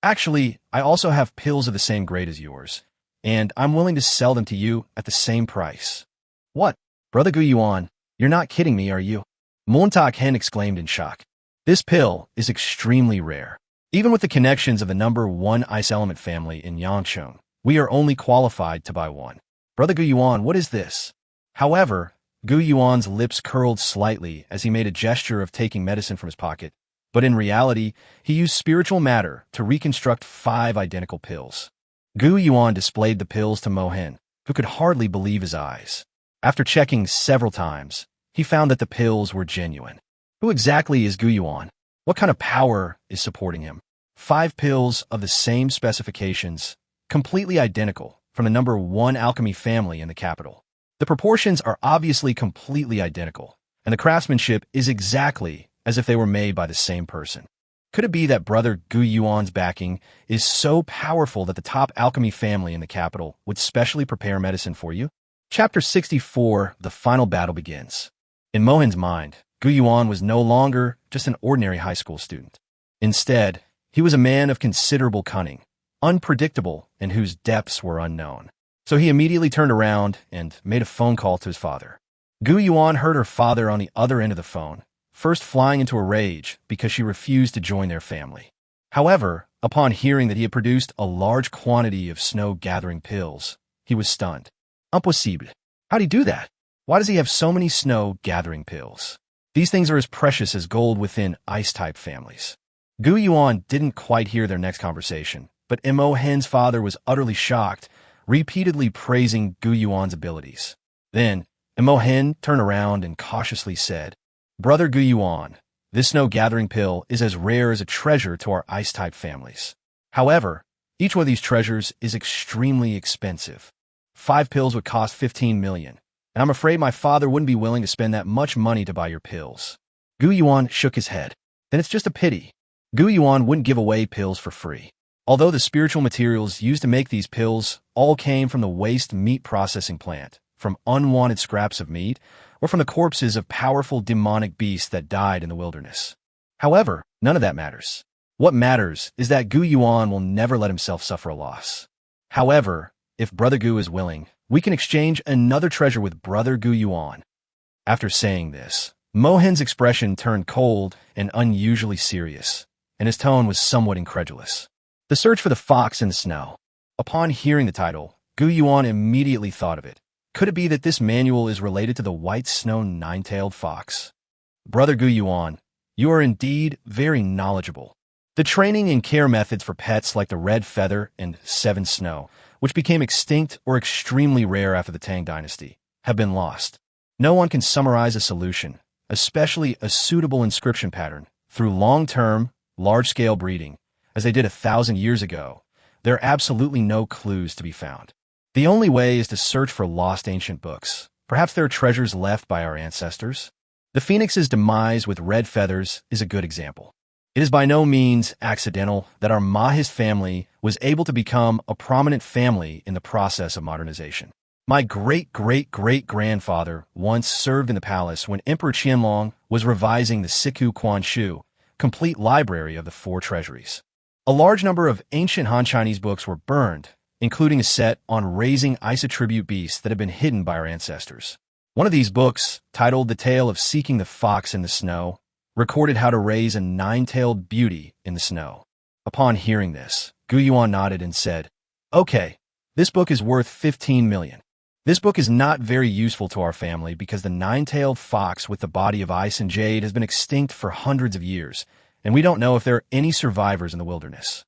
Actually, I also have pills of the same grade as yours, and I'm willing to sell them to you at the same price. What? Brother Gu Yuan, you're not kidding me, are you? Montak Hen exclaimed in shock. This pill is extremely rare. Even with the connections of the #1 ice element family in Yangcheng, we are only qualified to buy one. Brother Gu Yuan, what is this? However, Gu Yuan's lips curled slightly as he made a gesture of taking medicine from his pocket, but in reality, he used spiritual matter to reconstruct 5 identical pills. Gu Yuan displayed the pills to Mohan, who could hardly believe his eyes. After checking several times, he found that the pills were genuine. Who exactly is Gu Yuan? What kind of power is supporting him? 5 pills of the same specifications, completely identical, from the #1 alchemy family in the capital. The proportions are obviously completely identical, and the craftsmanship is exactly as if they were made by the same person. Could it be that Brother Gu Yuan's backing is so powerful that the top alchemy family in the capital would specially prepare medicine for you? Chapter 64, The Final Battle begins. In Mohan's mind, Gu Yuan was no longer just an ordinary high school student. Instead, he was a man of considerable cunning, unpredictable, and whose depths were unknown. So he immediately turned around and made a phone call to his father. Gu Yuan heard her father on the other end of the phone, first flying into a rage because she refused to join their family. However, upon hearing that he had produced a large quantity of snow-gathering pills, he was stunned. Impossible. How'd he do that? Why does he have so many snow-gathering pills? These things are as precious as gold within ice-type families. Gu Yuan didn't quite hear their next conversation, but Mo Hen's father was utterly shocked, repeatedly praising Gu Yuan's abilities. Then, Mo Hen turned around and cautiously said, Brother Gu Yuan, this snow-gathering pill is as rare as a treasure to our ice-type families. However, each one of these treasures is extremely expensive. 5 pills would cost 15 million, and I'm afraid my father wouldn't be willing to spend that much money to buy your pills. Gu Yuan shook his head. Then it's just a pity. Gu Yuan wouldn't give away pills for free. Although the spiritual materials used to make these pills all came from the waste meat processing plant, from unwanted scraps of meat, or from the corpses of powerful demonic beasts that died in the wilderness. However, none of that matters. What matters is that Gu Yuan will never let himself suffer a loss. However, if Brother Gu is willing, we can exchange another treasure with Brother Gu Yuan. After saying this, Mohen's expression turned cold and unusually serious, and his tone was somewhat incredulous. The Search for the Fox in the Snow. Upon hearing the title, Gu Yuan immediately thought of it. Could it be that this manual is related to the white snow nine-tailed fox? Brother Gu Yuan, you are indeed very knowledgeable. The training and care methods for pets like the red feather and seven snow, which became extinct or extremely rare after the Tang dynasty, have been lost. No one can summarize a solution, especially a suitable inscription pattern, through long-term, large-scale breeding, as they did 1,000 years ago. There are absolutely no clues to be found. The only way is to search for lost ancient books. Perhaps there are treasures left by our ancestors. The phoenix's demise with red feathers is a good example. It is by no means accidental that our Mahist family was able to become a prominent family in the process of modernization. My great-great-great-grandfather once served in the palace when Emperor Qianlong was revising the Siku Quanshu, complete library of the four treasuries. A large number of ancient Han Chinese books were burned, including a set on raising isotribute beasts that had been hidden by our ancestors. One of these books, titled The Tale of Seeking the Fox in the Snow, recorded how to raise a nine-tailed beauty in the snow. Upon hearing this, Gu Yuan nodded and said, "Okay, this book is worth 15 million. This book is not very useful to our family because the nine-tailed fox with the body of ice and jade has been extinct for hundreds of years, and we don't know if there are any survivors in the wilderness.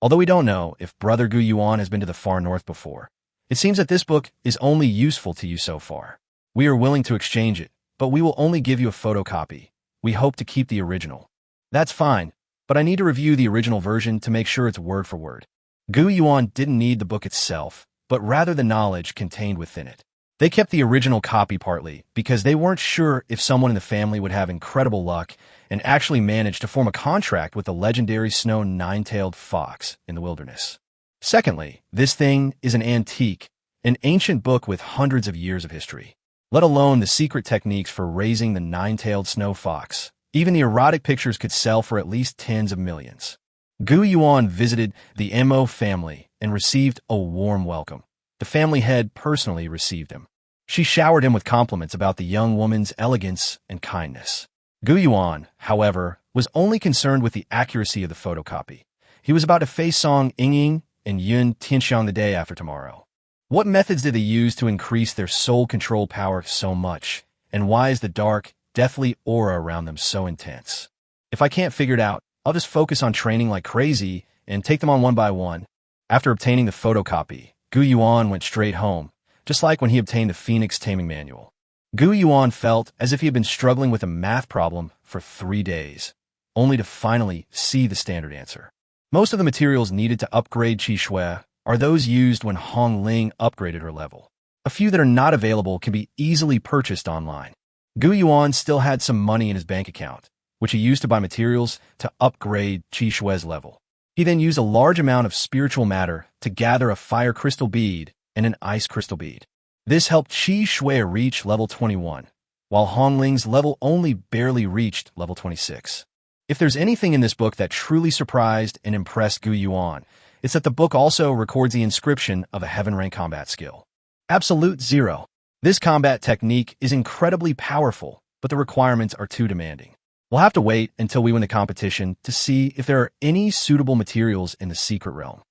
Although we don't know if Brother Gu Yuan has been to the far north before, it seems that this book is only useful to you so far. We are willing to exchange it, but we will only give you a photocopy. We hope to keep the original." "That's fine, but I need to review the original version to make sure it's word for word." Gu Yuan didn't need the book itself, but rather the knowledge contained within it. They kept the original copy partly because they weren't sure if someone in the family would have incredible luck and actually manage to form a contract with the legendary snow nine-tailed fox in the wilderness. Secondly, this thing is an antique, an ancient book with hundreds of years of history. Let alone the secret techniques for raising the nine-tailed snow fox. Even the erotic pictures could sell for at least tens of millions. Gu Yuan visited the Mo family and received a warm welcome. The family head personally received him. She showered him with compliments about the young woman's elegance and kindness. Gu Yuan, however, was only concerned with the accuracy of the photocopy. He was about to face Song Yingying and Yun Tianxiang the day after tomorrow. What methods did they use to increase their soul control power so much? And why is the dark, deathly aura around them so intense? If I can't figure it out, I'll just focus on training like crazy and take them on one by one. After obtaining the photocopy, Gu Yuan went straight home, just like when he obtained the Phoenix Taming Manual. Gu Yuan felt as if he had been struggling with a math problem for 3 days, only to finally see the standard answer. Most of the materials needed to upgrade Qi Shui are those used when Hong Ling upgraded her level. A few that are not available can be easily purchased online. Gu Yuan still had some money in his bank account, which he used to buy materials to upgrade Qi Shui's level. He then used a large amount of spiritual matter to gather a fire crystal bead and an ice crystal bead. This helped Qi Shui reach level 21, while Hong Ling's level only barely reached level 26. If there's anything in this book that truly surprised and impressed Gu Yuan, it's that the book also records the inscription of a heaven-rank combat skill. Absolute Zero. This combat technique is incredibly powerful, but the requirements are too demanding. We'll have to wait until we win the competition to see if there are any suitable materials in the secret realm.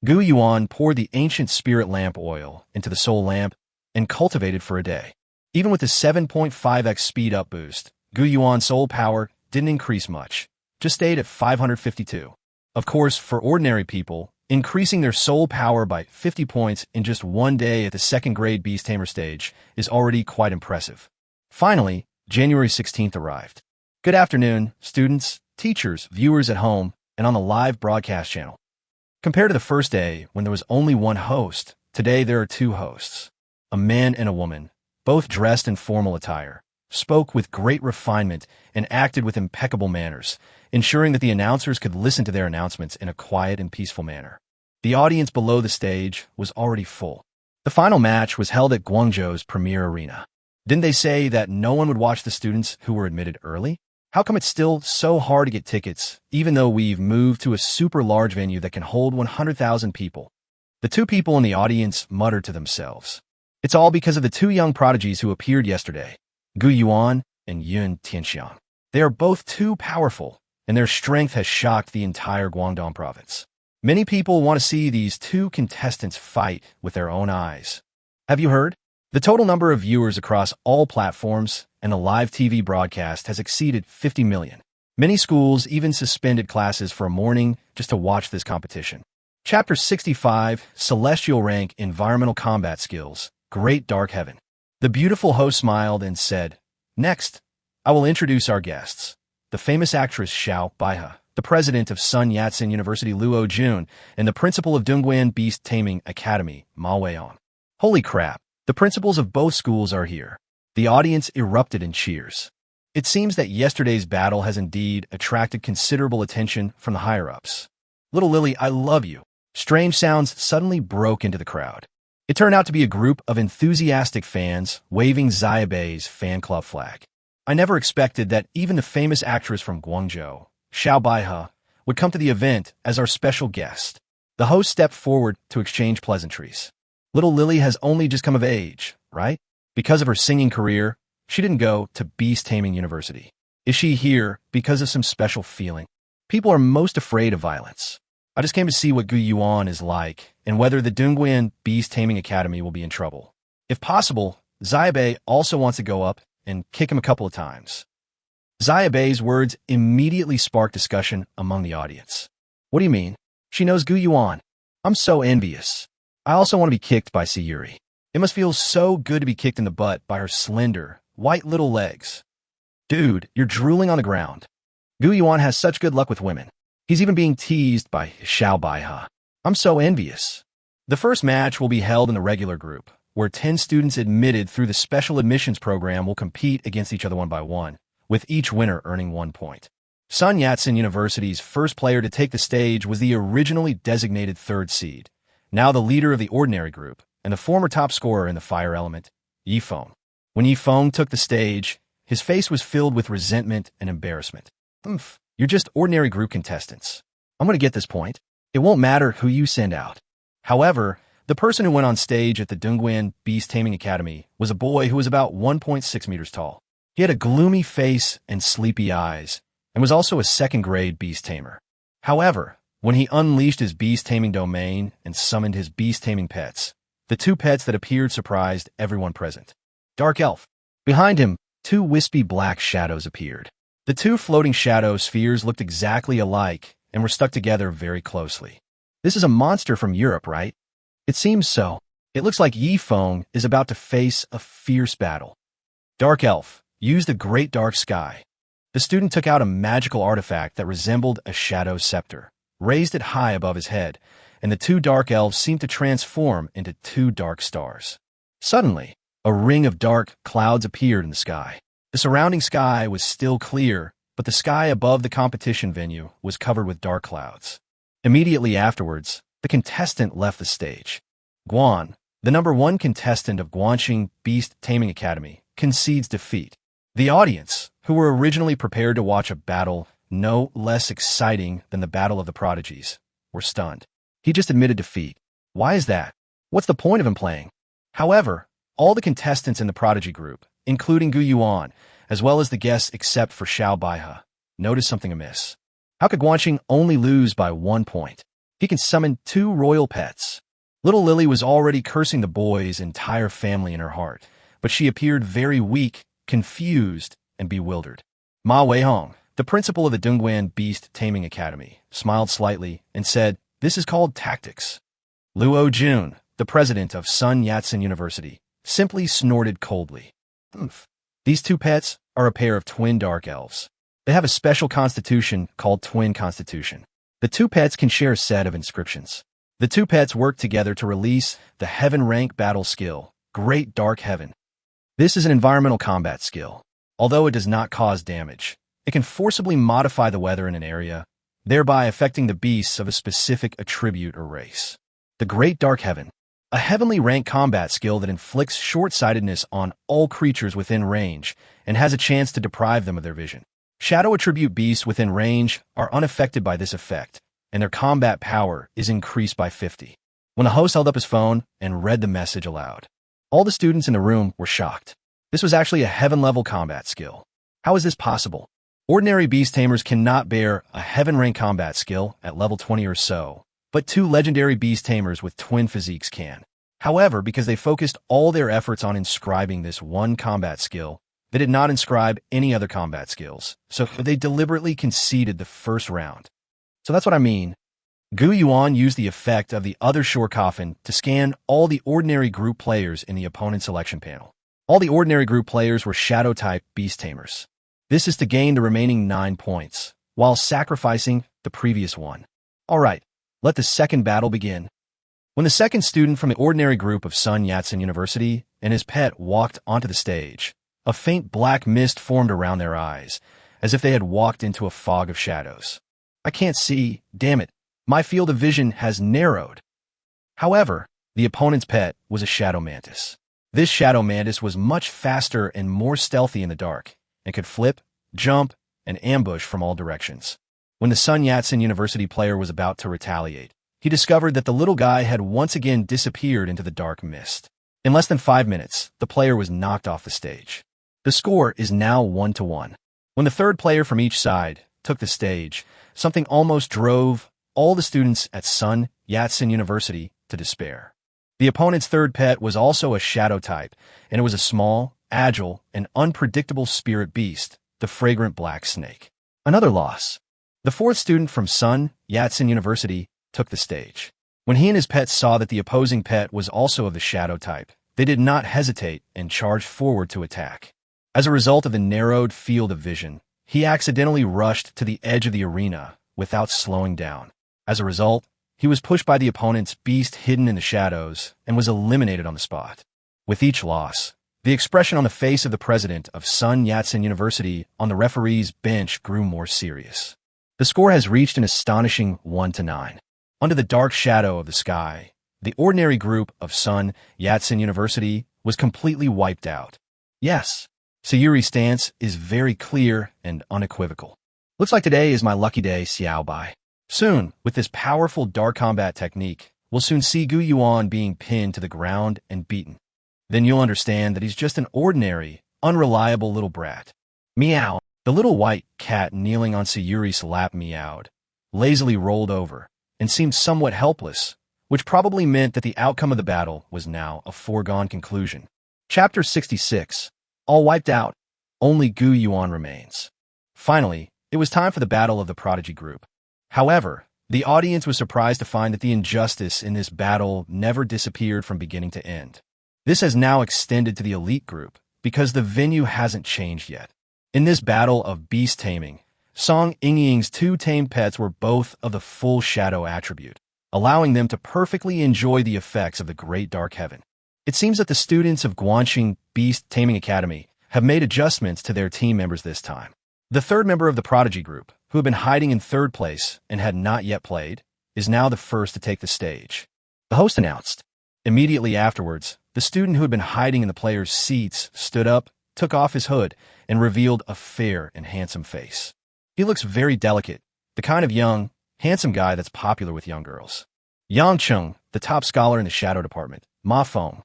Gu Yuan poured the ancient spirit lamp oil into the soul lamp and cultivated for a day. Even with the 7.5x speed-up boost, Gu Yuan's soul power didn't increase much, just stayed at 552. Of course, for ordinary people, increasing their soul power by 50 points in just one day at the second-grade Beast Tamer stage is already quite impressive. Finally, January 16th arrived. Good afternoon, students, teachers, viewers at home, and on the live broadcast channel. Compared to the first day, when there was only one host, today there are two hosts. A man and a woman, both dressed in formal attire, spoke with great refinement and acted with impeccable manners, ensuring that the announcers could listen to their announcements in a quiet and peaceful manner. The audience below the stage was already full. The final match was held at Guangzhou's premier arena. Didn't they say that no one would watch the students who were admitted early? How come it's still so hard to get tickets, even though we've moved to a super large venue that can hold 100,000 people? The two people in the audience muttered to themselves. It's all because of the two young prodigies who appeared yesterday, Gu Yuan and Yun Tianxiang. They are both too powerful, and their strength has shocked the entire Guangdong province. Many people want to see these two contestants fight with their own eyes. Have you heard? The total number of viewers across all platforms and the live TV broadcast has exceeded 50 million. Many schools even suspended classes for a morning just to watch this competition. Chapter 65, Celestial Rank Environmental Combat Skills, Great Dark Heaven. The beautiful host smiled and said, "Next, I will introduce our guests. The famous actress Xiao Baihe, the president of Sun Yat-sen University Luo Jun, and the principal of Dongguan Beast Taming Academy, Ma Weihong." Holy crap, the principals of both schools are here. The audience erupted in cheers. It seems that yesterday's battle has indeed attracted considerable attention from the higher-ups. "Little Lily, I love you." Strange sounds suddenly broke into the crowd. It turned out to be a group of enthusiastic fans waving Xiaobei's fan club flag. I never expected that even the famous actress from Guangzhou, Xiao Baihe, would come to the event as our special guest. The host stepped forward to exchange pleasantries. "Little Lily has only just come of age, right? Because of her singing career, she didn't go to Beast Taming University. Is she here because of some special feeling? People are most afraid of violence. I just came to see what Gu Yuan is like and whether the Dongguan Beast Taming Academy will be in trouble. If possible, Xiaobei also wants to go up and kick him a couple of times." Xiaobei's words immediately sparked discussion among the audience. "What do you mean? She knows Gu Yuan. I'm so envious. I also want to be kicked by Sayuri. It must feel so good to be kicked in the butt by her slender, white little legs. Dude, you're drooling on the ground. Gu Yuan has such good luck with women. He's even being teased by Xiao Baihe. I'm so envious." The first match will be held in the regular group, where 10 students admitted through the special admissions program will compete against each other one by one, with each winner earning 1 point. Sun Yat-sen University's first player to take the stage was the originally designated third seed, now the leader of the ordinary group, and the former top scorer in the fire element, Yifeng. When Yifeng took the stage, his face was filled with resentment and embarrassment. You're just ordinary group contestants. I'm going to get this point. It won't matter who you send out." However, the person who went on stage at the Dongguan Beast Taming Academy was a boy who was about 1.6 meters tall. He had a gloomy face and sleepy eyes, and was also a second-grade beast tamer. However, when he unleashed his beast taming domain and summoned his beast taming pets, the two pets that appeared surprised everyone present. Dark Elf. Behind him, two wispy black shadows appeared. The two floating shadow spheres looked exactly alike and were stuck together very closely. This is a monster from Europe, right? It seems so. It looks like Yifeng is about to face a fierce battle. Dark Elf. Use the Great Dark Sky. The student took out a magical artifact that resembled a shadow scepter, raised it high above his head, and the two dark elves seemed to transform into two dark stars. Suddenly, a ring of dark clouds appeared in the sky. The surrounding sky was still clear, but the sky above the competition venue was covered with dark clouds. Immediately afterwards, the contestant left the stage. Guan, the #1 contestant of Guangxing Beast Taming Academy, concedes defeat. The audience, who were originally prepared to watch a battle no less exciting than the Battle of the Prodigies, were stunned. He just admitted defeat. Why is that? What's the point of him playing? However, all the contestants in the Prodigy group, including Gu Yuan, as well as the guests except for Xiao Baihe, noticed something amiss. How could Guangxing only lose by 1 point? He can summon 2 royal pets. Little Lily was already cursing the boy's entire family in her heart, but she appeared very weak, confused, and bewildered. Ma Weihong, the principal of the Dongguan Beast Taming Academy, smiled slightly and said, "This is called tactics." Luo Jun, the president of Sun Yat-sen University, simply snorted coldly. These 2 pets are a pair of twin dark elves. They have a special constitution called Twin Constitution. The 2 pets can share a set of inscriptions. The 2 pets work together to release the Heaven rank battle skill, Great Dark Heaven. This is an environmental combat skill. Although it does not cause damage, it can forcibly modify the weather in an area, thereby affecting the beasts of a specific attribute or race. The Great Dark Heaven. a heavenly rank combat skill that inflicts short-sightedness on all creatures within range and has a chance to deprive them of their vision. Shadow attribute beasts within range are unaffected by this effect, and their combat power is increased by 50. When the host held up his phone and read the message aloud, all the students in the room were shocked. This was actually a heaven-level combat skill. How is this possible? Ordinary beast tamers cannot bear a heaven-rank combat skill at level 20 or so, but 2 legendary beast tamers with twin physiques can. However, because they focused all their efforts on inscribing this one combat skill, they did not inscribe any other combat skills, so they deliberately conceded the first round. So that's what I mean. Gu Yuan used the effect of the other shore coffin to scan all the ordinary group players in the opponent's selection panel. All the ordinary group players were shadow-type beast tamers. This is to gain the remaining 9 points, while sacrificing the previous one. Alright, let the second battle begin. When the second student from the ordinary group of Sun Yat-sen University and his pet walked onto the stage, a faint black mist formed around their eyes, as if they had walked into a fog of shadows. I can't see, damn it, my field of vision has narrowed. However, the opponent's pet was a shadow mantis. This shadow mantis was much faster and more stealthy in the dark, and could flip, jump, and ambush from all directions. When the Sun Yat-sen University player was about to retaliate, he discovered that the little guy had once again disappeared into the dark mist. In less than 5 minutes, the player was knocked off the stage. The score is now 1-1. When the third player from each side took the stage, something almost drove all the students at Sun Yat-sen University to despair. The opponent's third pet was also a shadow type, and it was a small, agile, and unpredictable spirit beast, the fragrant black snake. Another loss. The fourth student from Sun Yat-sen University took the stage. When he and his pet saw that the opposing pet was also of the shadow type, they did not hesitate and charged forward to attack. As a result of the narrowed field of vision, he accidentally rushed to the edge of the arena without slowing down. As a result, he was pushed by the opponent's beast hidden in the shadows and was eliminated on the spot. With each loss, the expression on the face of the president of Sun Yat-sen University on the referee's bench grew more serious. The score has reached an astonishing 1-9. Under the dark shadow of the sky, the ordinary group of Sun Yat-sen University was completely wiped out. Yes, Sayuri's stance is very clear and unequivocal. Looks like today is my lucky day, Xiao Bai. Soon, with this powerful dark combat technique, we'll soon see Gu Yuan being pinned to the ground and beaten. Then you'll understand that he's just an ordinary, unreliable little brat. Meow. The little white cat kneeling on Sayuri's lap meowed, lazily rolled over, and seemed somewhat helpless, which probably meant that the outcome of the battle was now a foregone conclusion. Chapter 66. All wiped out. Only Gu Yuan remains. Finally, it was time for the battle of the prodigy group. However, the audience was surprised to find that the injustice in this battle never disappeared from beginning to end. This has now extended to the elite group, because the venue hasn't changed yet. In this battle of beast taming, Song Yingying's 2 tamed pets were both of the full shadow attribute, allowing them to perfectly enjoy the effects of the great dark heaven. It seems that the students of Guanxing Beast Taming Academy have made adjustments to their team members this time. The third member of the prodigy group, who had been hiding in third place and had not yet played, is now the first to take the stage. The host announced. Immediately afterwards, the student who had been hiding in the players' seats stood up, took off his hood, and revealed a fair and handsome face. He looks very delicate, the kind of young, handsome guy that's popular with young girls. Yang Cheng, the top scholar in the shadow department, Ma Feng.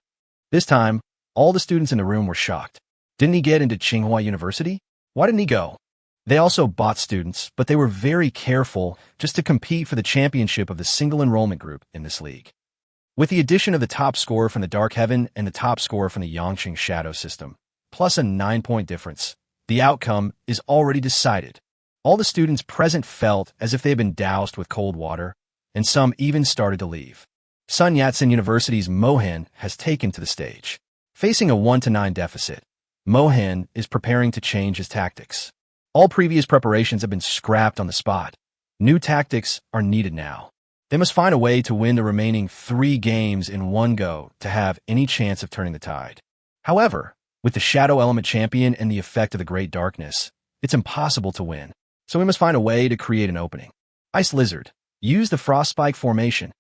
This time, all the students in the room were shocked. Didn't he get into Tsinghua University? Why didn't he go? They also bought students, but they were very careful just to compete for the championship of the single enrollment group in this league. With the addition of the top scorer from the Dark Heaven and the top scorer from the Yangqing Shadow system, plus a 9-point difference, the outcome is already decided. All the students present felt as if they had been doused with cold water, and some even started to leave. Sun Yat-sen University's Mohan has taken to the stage. Facing a 1-9 deficit, Mohan is preparing to change his tactics. All previous preparations have been scrapped on the spot. New tactics are needed now. They must find a way to win the remaining 3 games in one go to have any chance of turning the tide. However, with the Shadow Element Champion and the effect of the Great Darkness, it's impossible to win, so we must find a way to create an opening. Ice Lizard. Use the Frost Spike formation.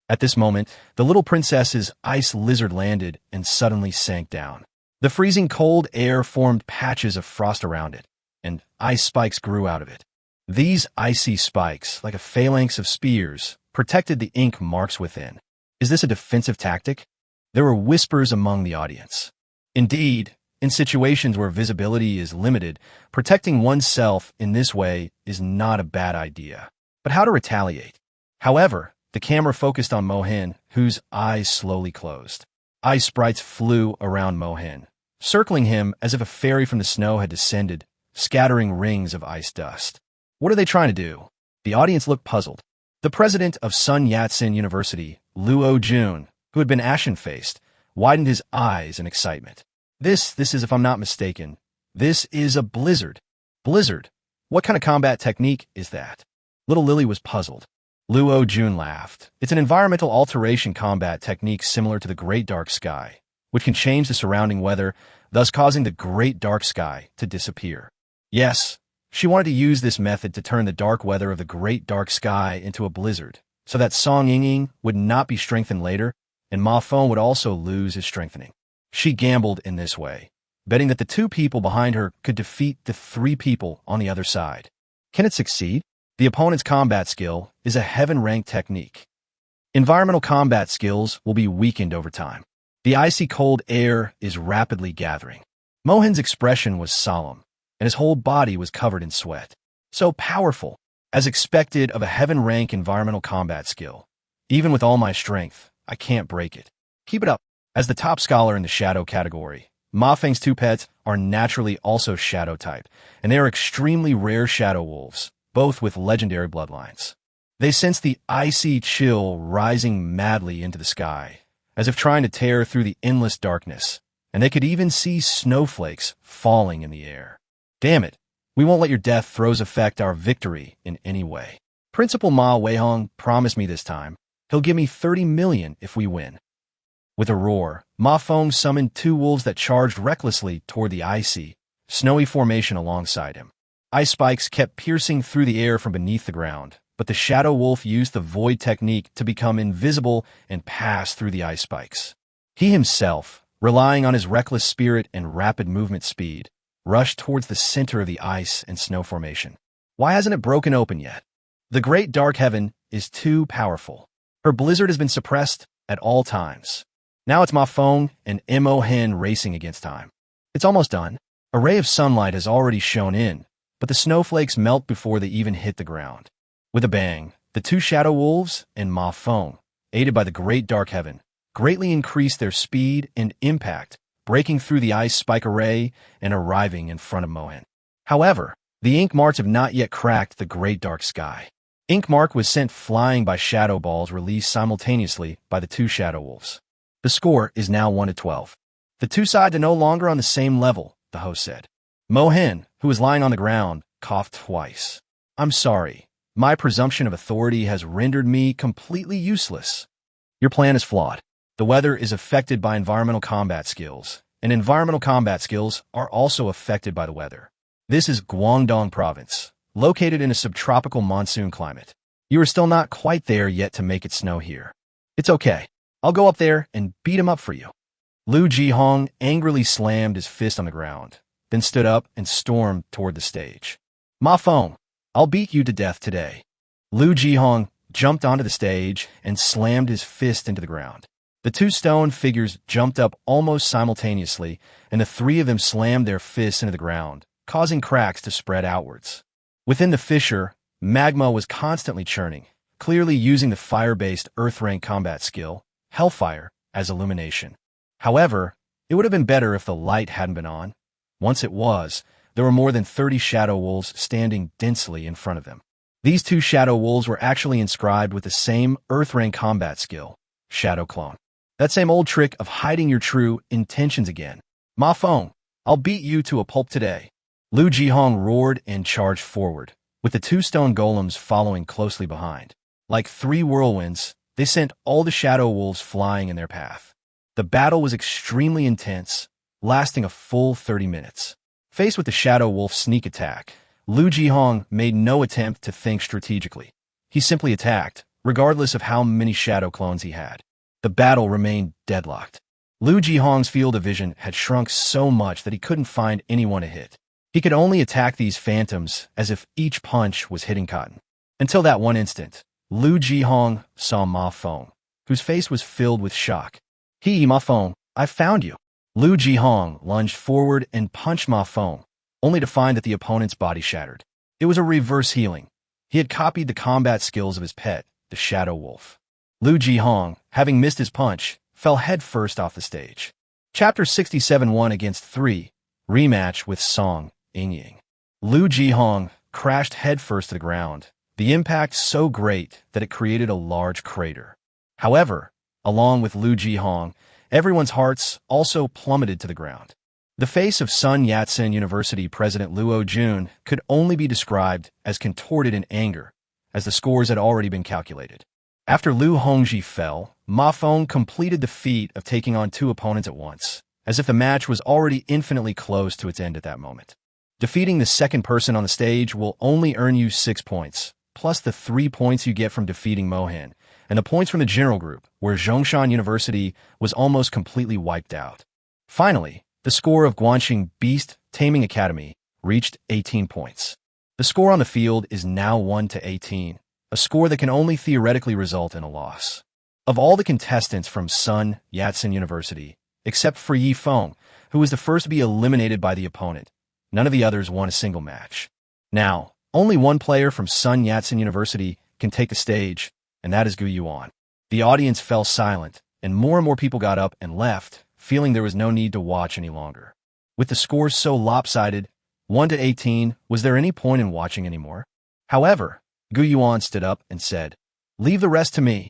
At this moment, the little princess's ice lizard landed and suddenly sank down. The freezing cold air formed patches of frost around it, and ice spikes grew out of it. These icy spikes, like a phalanx of spears, protected the ink marks within. Is this a defensive tactic? There were whispers among the audience. Indeed, in situations where visibility is limited, protecting oneself in this way is not a bad idea. But how to retaliate? However, the camera focused on Mohin, whose eyes slowly closed. Ice sprites flew around Mohin, circling him as if a fairy from the snow had descended, scattering rings of ice dust. What are they trying to do? The audience looked puzzled. The president of Sun Yat-sen University, Luo Jun, who had been ashen-faced, widened his eyes in excitement. This is, if I'm not mistaken, this is a blizzard. Blizzard? What kind of combat technique is that? Little Lily was puzzled. Luo Jun laughed. It's an environmental alteration combat technique similar to the Great Dark Sky, which can change the surrounding weather, thus causing the Great Dark Sky to disappear. Yes, she wanted to use this method to turn the dark weather of the Great Dark Sky into a blizzard, so that Song Yingying would not be strengthened later, and Ma Feng would also lose his strengthening. She gambled in this way, betting that the two people behind her could defeat the three people on the other side. Can it succeed? The opponent's combat skill is a heaven-ranked technique. Environmental combat skills will be weakened over time. The icy cold air is rapidly gathering. Mohin's expression was solemn, and his whole body was covered in sweat. So powerful, as expected of a heaven-rank environmental combat skill. Even with all my strength, I can't break it. Keep it up. As the top scholar in the shadow category, Ma Feng's two pets are naturally also shadow type, and they are extremely rare shadow wolves, both with legendary bloodlines. They sense the icy chill rising madly into the sky, as if trying to tear through the endless darkness, and they could even see snowflakes falling in the air. Damn it, we won't let your death throes affect our victory in any way. Principal Ma Weihong promised me this time. He'll give me 30 million if we win. With a roar, Ma Feng summoned two wolves that charged recklessly toward the icy, snowy formation alongside him. Ice spikes kept piercing through the air from beneath the ground, but the shadow wolf used the void technique to become invisible and pass through the ice spikes. He himself, relying on his reckless spirit and rapid movement speed, rushed towards the center of the ice and snow formation. Why hasn't it broken open yet? The great dark heaven is too powerful. Her blizzard has been suppressed at all times. Now it's Ma Feng and Mo Hen racing against time. It's almost done. A ray of sunlight has already shone in, but the snowflakes melt before they even hit the ground. With a bang, the two shadow wolves and Ma Feng, aided by the great dark heaven, greatly increased their speed and impact, breaking through the ice spike array and arriving in front of Mohin. However, the ink marks have not yet cracked the great dark sky. Ink mark was sent flying by shadow balls released simultaneously by the two shadow wolves. The score is now 1-12. The two sides are no longer on the same level, the host said. Mohin, who was lying on the ground, coughed twice. I'm sorry. My presumption of authority has rendered me completely useless. Your plan is flawed. The weather is affected by environmental combat skills, and environmental combat skills are also affected by the weather. This is Guangdong Province, located in a subtropical monsoon climate. You are still not quite there yet to make it snow here. It's okay. I'll go up there and beat him up for you. Lu Jihong angrily slammed his fist on the ground, then stood up and stormed toward the stage. Ma Feng, I'll beat you to death today. Lu Jihong jumped onto the stage and slammed his fist into the ground. The two stone figures jumped up almost simultaneously, and the three of them slammed their fists into the ground, causing cracks to spread outwards. Within the fissure, magma was constantly churning, clearly using the fire-based earth-rank combat skill, Hellfire, as illumination. However, it would have been better if the light hadn't been on. Once it was, there were more than 30 shadow wolves standing densely in front of them. These two shadow wolves were actually inscribed with the same earth-rank combat skill, Shadow Clone. That same old trick of hiding your true intentions again. Ma Feng, I'll beat you to a pulp today. Lu Jihong roared and charged forward, with the two stone golems following closely behind. Like three whirlwinds, they sent all the shadow wolves flying in their path. The battle was extremely intense, lasting a full 30 minutes. Faced with the shadow wolf sneak attack, Lu Jihong made no attempt to think strategically. He simply attacked, regardless of how many shadow clones he had. The battle remained deadlocked. Lu Jihong's field of vision had shrunk so much that he couldn't find anyone to hit. He could only attack these phantoms as if each punch was hitting cotton. Until that one instant, Lu Jihong saw Ma Feng, whose face was filled with shock. Ma Feng, I found you. Lu Jihong lunged forward and punched Ma Feng, only to find that the opponent's body shattered. It was a reverse healing. He had copied the combat skills of his pet, the Shadow Wolf. Lu Jihong, having missed his punch, fell headfirst off the stage. Chapter 67 1 against 3, rematch with Song Yingying. Lu Jihong crashed headfirst to the ground, the impact so great that it created a large crater. However, along with Lu Jihong, everyone's hearts also plummeted to the ground. The face of Sun Yat-sen University President Luo Jun could only be described as contorted in anger, as the scores had already been calculated. After Lu Hongji fell, Ma Feng completed the feat of taking on two opponents at once, as if the match was already infinitely close to its end at that moment. Defeating the second person on the stage will only earn you 6 points, plus the 3 points you get from defeating Mohan, and the points from the general group, where Zhongshan University was almost completely wiped out. Finally, the score of Guanxing Beast Taming Academy reached 18 points. The score on the field is now 1-18, a score that can only theoretically result in a loss. Of all the contestants from Sun Yat-sen University, except for Yi Feng, who was the first to be eliminated by the opponent, none of the others won a single match. Now, only one player from Sun Yat-sen University can take the stage, and that is Gu Yuan. The audience fell silent, and more people got up and left, feeling there was no need to watch any longer. With the scores so lopsided, 1-18, was there any point in watching anymore? However, Gu Yuan stood up and said, "Leave the rest to me."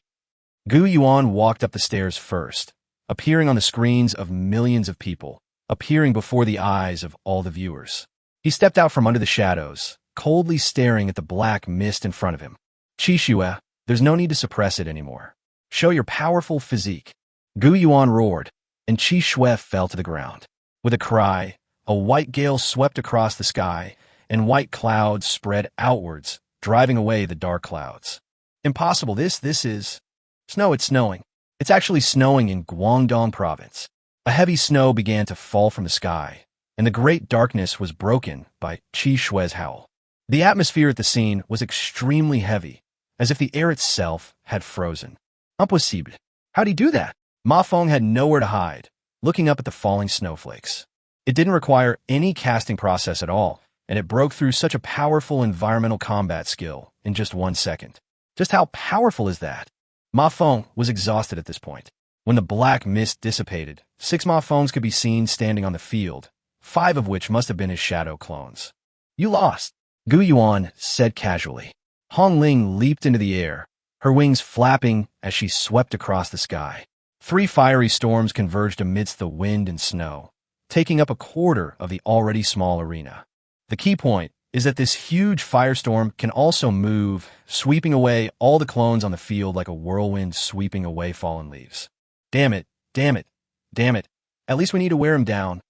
Gu Yuan walked up the stairs first, appearing on the screens of millions of people, appearing before the eyes of all the viewers. He stepped out from under the shadows, coldly staring at the black mist in front of him. "Qixue, there's no need to suppress it anymore. Show your powerful physique." Gu Yuan roared, and Qixue fell to the ground. With a cry, a white gale swept across the sky, and white clouds spread outwards, driving away the dark clouds. "Impossible, this is... Snow, it's snowing. It's actually snowing in Guangdong province." A heavy snow began to fall from the sky, and the great darkness was broken by Qixue's howl. The atmosphere at the scene was extremely heavy, as if the air itself had frozen. "Impossible. How'd he do that?" Ma Feng had nowhere to hide, looking up at the falling snowflakes. It didn't require any casting process at all, and it broke through such a powerful environmental combat skill in just 1 second. Just how powerful is that? Ma Feng was exhausted at this point. When the black mist dissipated, 6 Ma Fengs could be seen standing on the field, 5 of which must have been his shadow clones. "You lost," Gu Yuan said casually. Hong Ling leaped into the air, her wings flapping as she swept across the sky. 3 fiery storms converged amidst the wind and snow, taking up a quarter of the already small arena. The key point is that this huge firestorm can also move, sweeping away all the clones on the field like a whirlwind sweeping away fallen leaves. Damn it, damn it, damn it. At least we need to wear him down.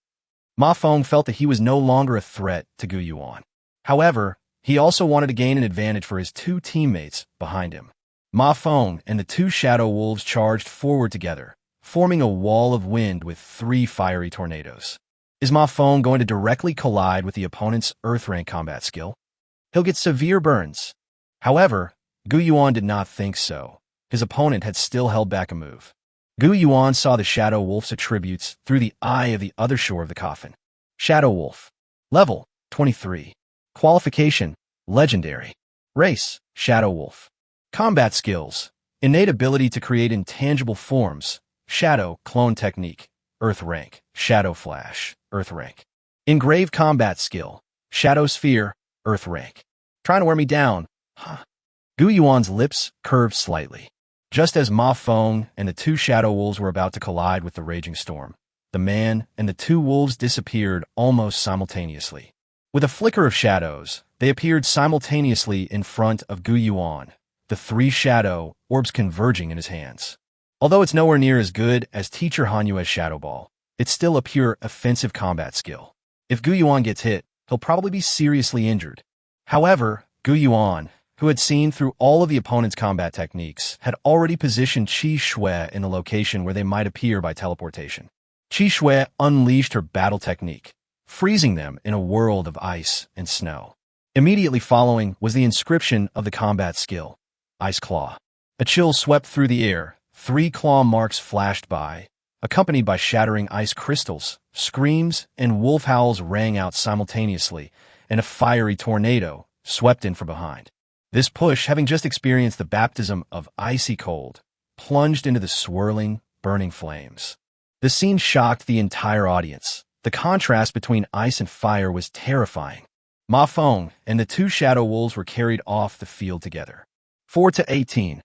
Ma Feng felt that he was no longer a threat to Gu Yuan. However, he also wanted to gain an advantage for his 2 teammates behind him. Ma Feng and the 2 Shadow Wolves charged forward together, forming a wall of wind with 3 fiery tornadoes. Is Ma Feng going to directly collide with the opponent's Earth rank combat skill? He'll get severe burns. However, Gu Yuan did not think so. His opponent had still held back a move. Gu Yuan saw the Shadow Wolf's attributes through the eye of the other shore of the coffin. Shadow Wolf. Level, 23. Qualification, Legendary. Race, Shadow Wolf. Combat skills, innate ability to create intangible forms, Shadow Clone Technique, Earth rank, Shadow Flash, Earth rank. Engraved combat skill, Shadow Sphere, Earth rank. Trying to wear me down, huh? Gu Yuan's lips curved slightly. Just as Ma Feng and the 2 Shadow Wolves were about to collide with the raging storm, the man and the 2 wolves disappeared almost simultaneously. With a flicker of shadows, they appeared simultaneously in front of Gu Yuan, the 3 shadow orbs converging in his hands. Although it's nowhere near as good as Teacher Hanyue's Shadow Ball, it's still a pure offensive combat skill. If Gu Yuan gets hit, he'll probably be seriously injured. However, Gu Yuan, who had seen through all of the opponent's combat techniques, had already positioned Qi Shui in the location where they might appear by teleportation. Qi Shui unleashed her battle technique, freezing them in a world of ice and snow. Immediately following was the inscription of the combat skill, Ice Claw. A chill swept through the air, 3 claw marks flashed by, accompanied by shattering ice crystals. Screams and wolf howls rang out simultaneously, and a fiery tornado swept in from behind. This push, having just experienced the baptism of icy cold, plunged into the swirling, burning flames. The scene shocked the entire audience. The contrast between ice and fire was terrifying. Ma Feng and the 2 shadow wolves were carried off the field together. 4-18.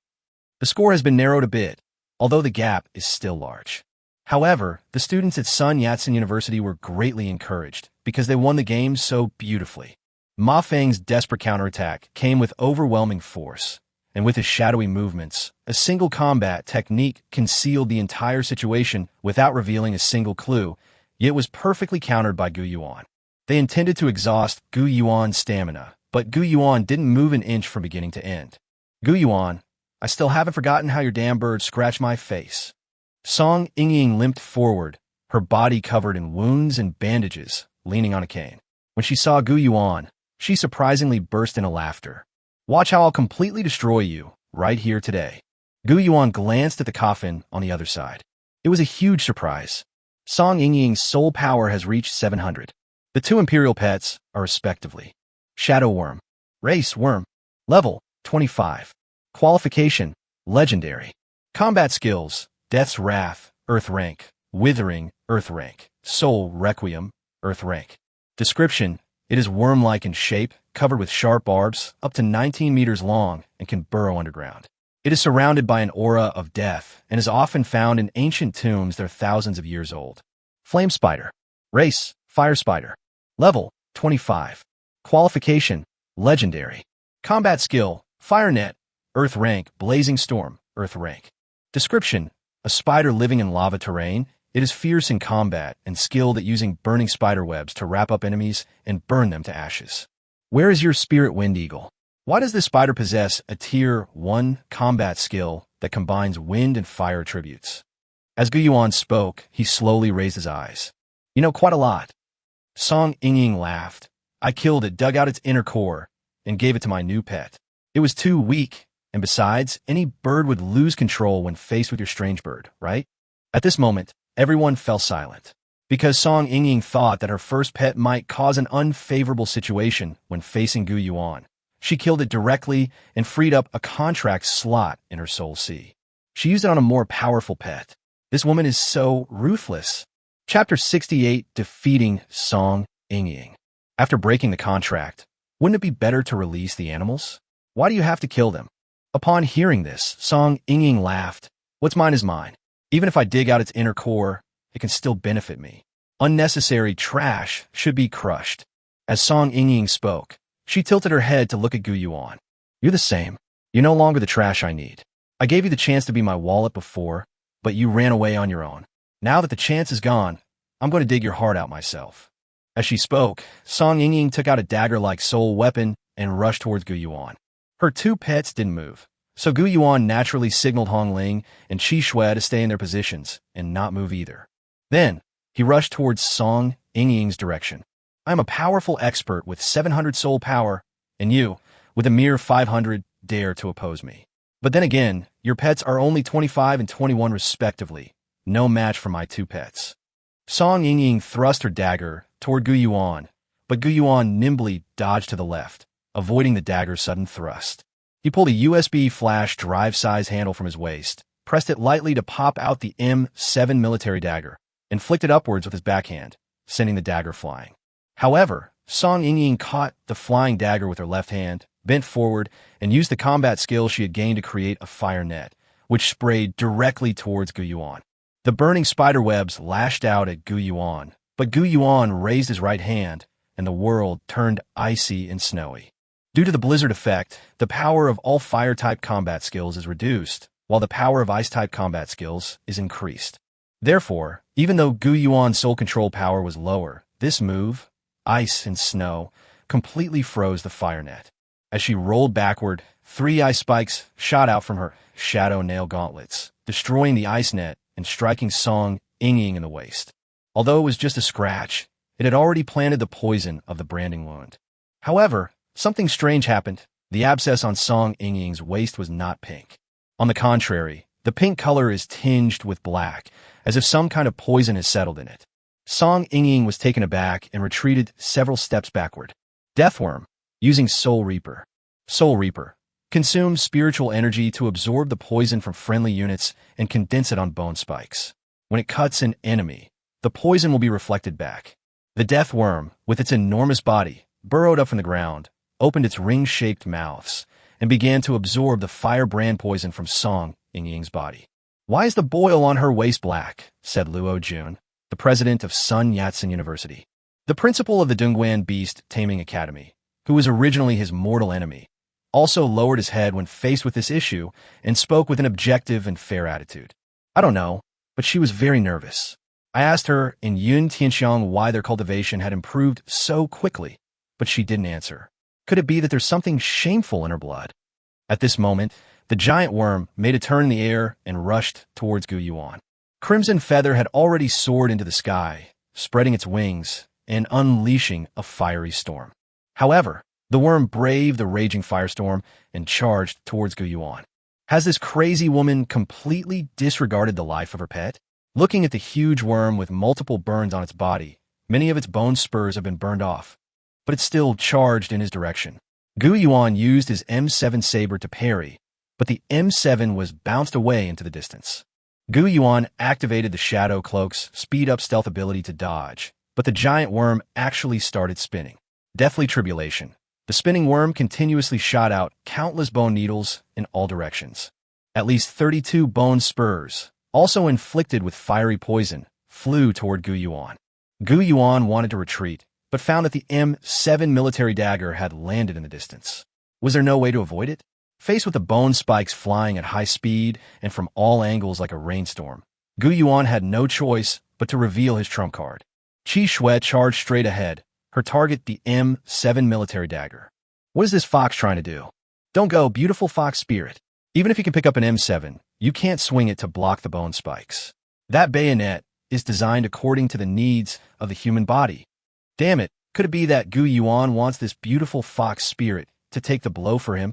The score has been narrowed a bit, although the gap is still large. However, the students at Sun Yat-sen University were greatly encouraged because they won the game so beautifully. Ma Feng's desperate counterattack came with overwhelming force, and with his shadowy movements, a single combat technique concealed the entire situation without revealing a single clue, yet was perfectly countered by Gu Yuan. They intended to exhaust Gu Yuan's stamina, but Gu Yuan didn't move an inch from beginning to end. Gu Yuan, I still haven't forgotten how your damn bird scratched my face. Song Yingying limped forward, her body covered in wounds and bandages, leaning on a cane. When she saw Gu Yuan, she surprisingly burst into laughter. Watch how I'll completely destroy you, right here today. Gu Yuan glanced at the coffin on the other side. It was a huge surprise. Song Yingying's soul power has reached 700. The 2 imperial pets are respectively Shadow Worm, Race Worm, Level 25. Qualification, Legendary. Combat Skills, Death's Wrath, Earth Rank, Withering, Earth Rank, Soul Requiem, Earth Rank. Description, it is worm-like in shape, covered with sharp barbs, up to 19 meters long, and can burrow underground. It is surrounded by an aura of death, and is often found in ancient tombs that are thousands of years old. Flame Spider. Race, Fire Spider. Level, 25. Qualification, Legendary. Combat Skill, Fire Net, Earth Rank, Blazing Storm, Earth Rank. Description, a spider living in lava terrain. It is fierce in combat and skilled at using burning spider webs to wrap up enemies and burn them to ashes. Where is your Spirit Wind Eagle? Why does this spider possess a Tier 1 combat skill that combines wind and fire attributes? As Gu Yuan spoke, he slowly raised his eyes. You know, quite a lot. Song Yingying laughed. I killed it, dug out its inner core, and gave it to my new pet. It was too weak, and besides, any bird would lose control when faced with your strange bird, right? At this moment, everyone fell silent, because Song Yingying thought that her first pet might cause an unfavorable situation when facing Gu Yuan. She killed it directly and freed up a contract slot in her soul sea. She used it on a more powerful pet. This woman is so ruthless. Chapter 68, Defeating Song Yingying. After breaking the contract, wouldn't it be better to release the animals? Why do you have to kill them? Upon hearing this, Song Yingying laughed. What's mine is mine. Even if I dig out its inner core, it can still benefit me. Unnecessary trash should be crushed. As Song Yingying spoke, she tilted her head to look at Gu Yuan. You're the same. You're no longer the trash I need. I gave you the chance to be my wallet before, but you ran away on your own. Now that the chance is gone, I'm going to dig your heart out myself. As she spoke, Song Yingying took out a dagger-like soul weapon and rushed towards Gu Yuan. Her 2 pets didn't move, so Gu Yuan naturally signaled Hong Ling and Qi Shui to stay in their positions and not move either. Then, he rushed towards Song Yingying's direction. I am a powerful expert with 700 soul power, and you, with a mere 500, dare to oppose me. But then again, your pets are only 25 and 21 respectively, no match for my 2 pets. Song Yingying thrust her dagger toward Gu Yuan, but Gu Yuan nimbly dodged to the left, avoiding the dagger's sudden thrust. He pulled a USB flash drive-size handle from his waist, pressed it lightly to pop out the M7 military dagger, and flicked it upwards with his backhand, sending the dagger flying. However, Song Yingying caught the flying dagger with her left hand, bent forward, and used the combat skill she had gained to create a fire net, which sprayed directly towards Gu Yuan. The burning spider webs lashed out at Gu Yuan, but Gu Yuan raised his right hand, and the world turned icy and snowy. Due to the blizzard effect, the power of all fire-type combat skills is reduced, while the power of ice-type combat skills is increased. Therefore, even though Gu Yuan's soul control power was lower, this move, ice and snow, completely froze the fire net. As she rolled backward, 3 ice spikes shot out from her shadow nail gauntlets, destroying the ice net and striking Song Ying in the waist. Although it was just a scratch, it had already planted the poison of the branding wound. However, something strange happened. The abscess on Song Ying's waist was not pink. On the contrary, the pink color is tinged with black, as if some kind of poison has settled in it. Song Ying was taken aback and retreated several steps backward. Deathworm, using Soul Reaper. Soul Reaper consumes spiritual energy to absorb the poison from friendly units and condense it on bone spikes. When it cuts an enemy, the poison will be reflected back. The death worm, with its enormous body, burrowed up from the ground, opened its ring-shaped mouths, and began to absorb the firebrand poison from Song Ying's body. "Why is the boil on her waist black?" said Luo Jun, the president of Sun Yat-sen University, the principal of the Dongguan Beast Taming Academy, who was originally his mortal enemy, also lowered his head when faced with this issue and spoke with an objective and fair attitude. "I don't know, but she was very nervous. I asked her in Yun Tianxiang why their cultivation had improved so quickly, but she didn't answer. Could it be that there's something shameful in her blood?" At this moment, the giant worm made a turn in the air and rushed towards Gu Yuan. Crimson Feather had already soared into the sky, spreading its wings and unleashing a fiery storm. However, the worm braved the raging firestorm and charged towards Gu Yuan. Has this crazy woman completely disregarded the life of her pet? Looking at the huge worm with multiple burns on its body, many of its bone spurs have been burned off, but it's still charged in his direction. Gu Yuan used his M7 saber to parry, but the M7 was bounced away into the distance. Gu Yuan activated the Shadow Cloak's speed-up stealth ability to dodge, but the giant worm actually started spinning. Deathly tribulation. The spinning worm continuously shot out countless bone needles in all directions. At least 32 bone spurs, also inflicted with fiery poison, flew toward Gu Yuan. Gu Yuan wanted to retreat, but found that the M7 military dagger had landed in the distance. Was there no way to avoid it? Faced with the bone spikes flying at high speed and from all angles like a rainstorm, Gu Yuan had no choice but to reveal his trump card. Qi Shui charged straight ahead, her target the M7 military dagger. What is this fox trying to do? Don't go, beautiful fox spirit. Even if you can pick up an M7, you can't swing it to block the bone spikes. That bayonet is designed according to the needs of the human body. Damn it, could it be that Gu Yuan wants this beautiful fox spirit to take the blow for him?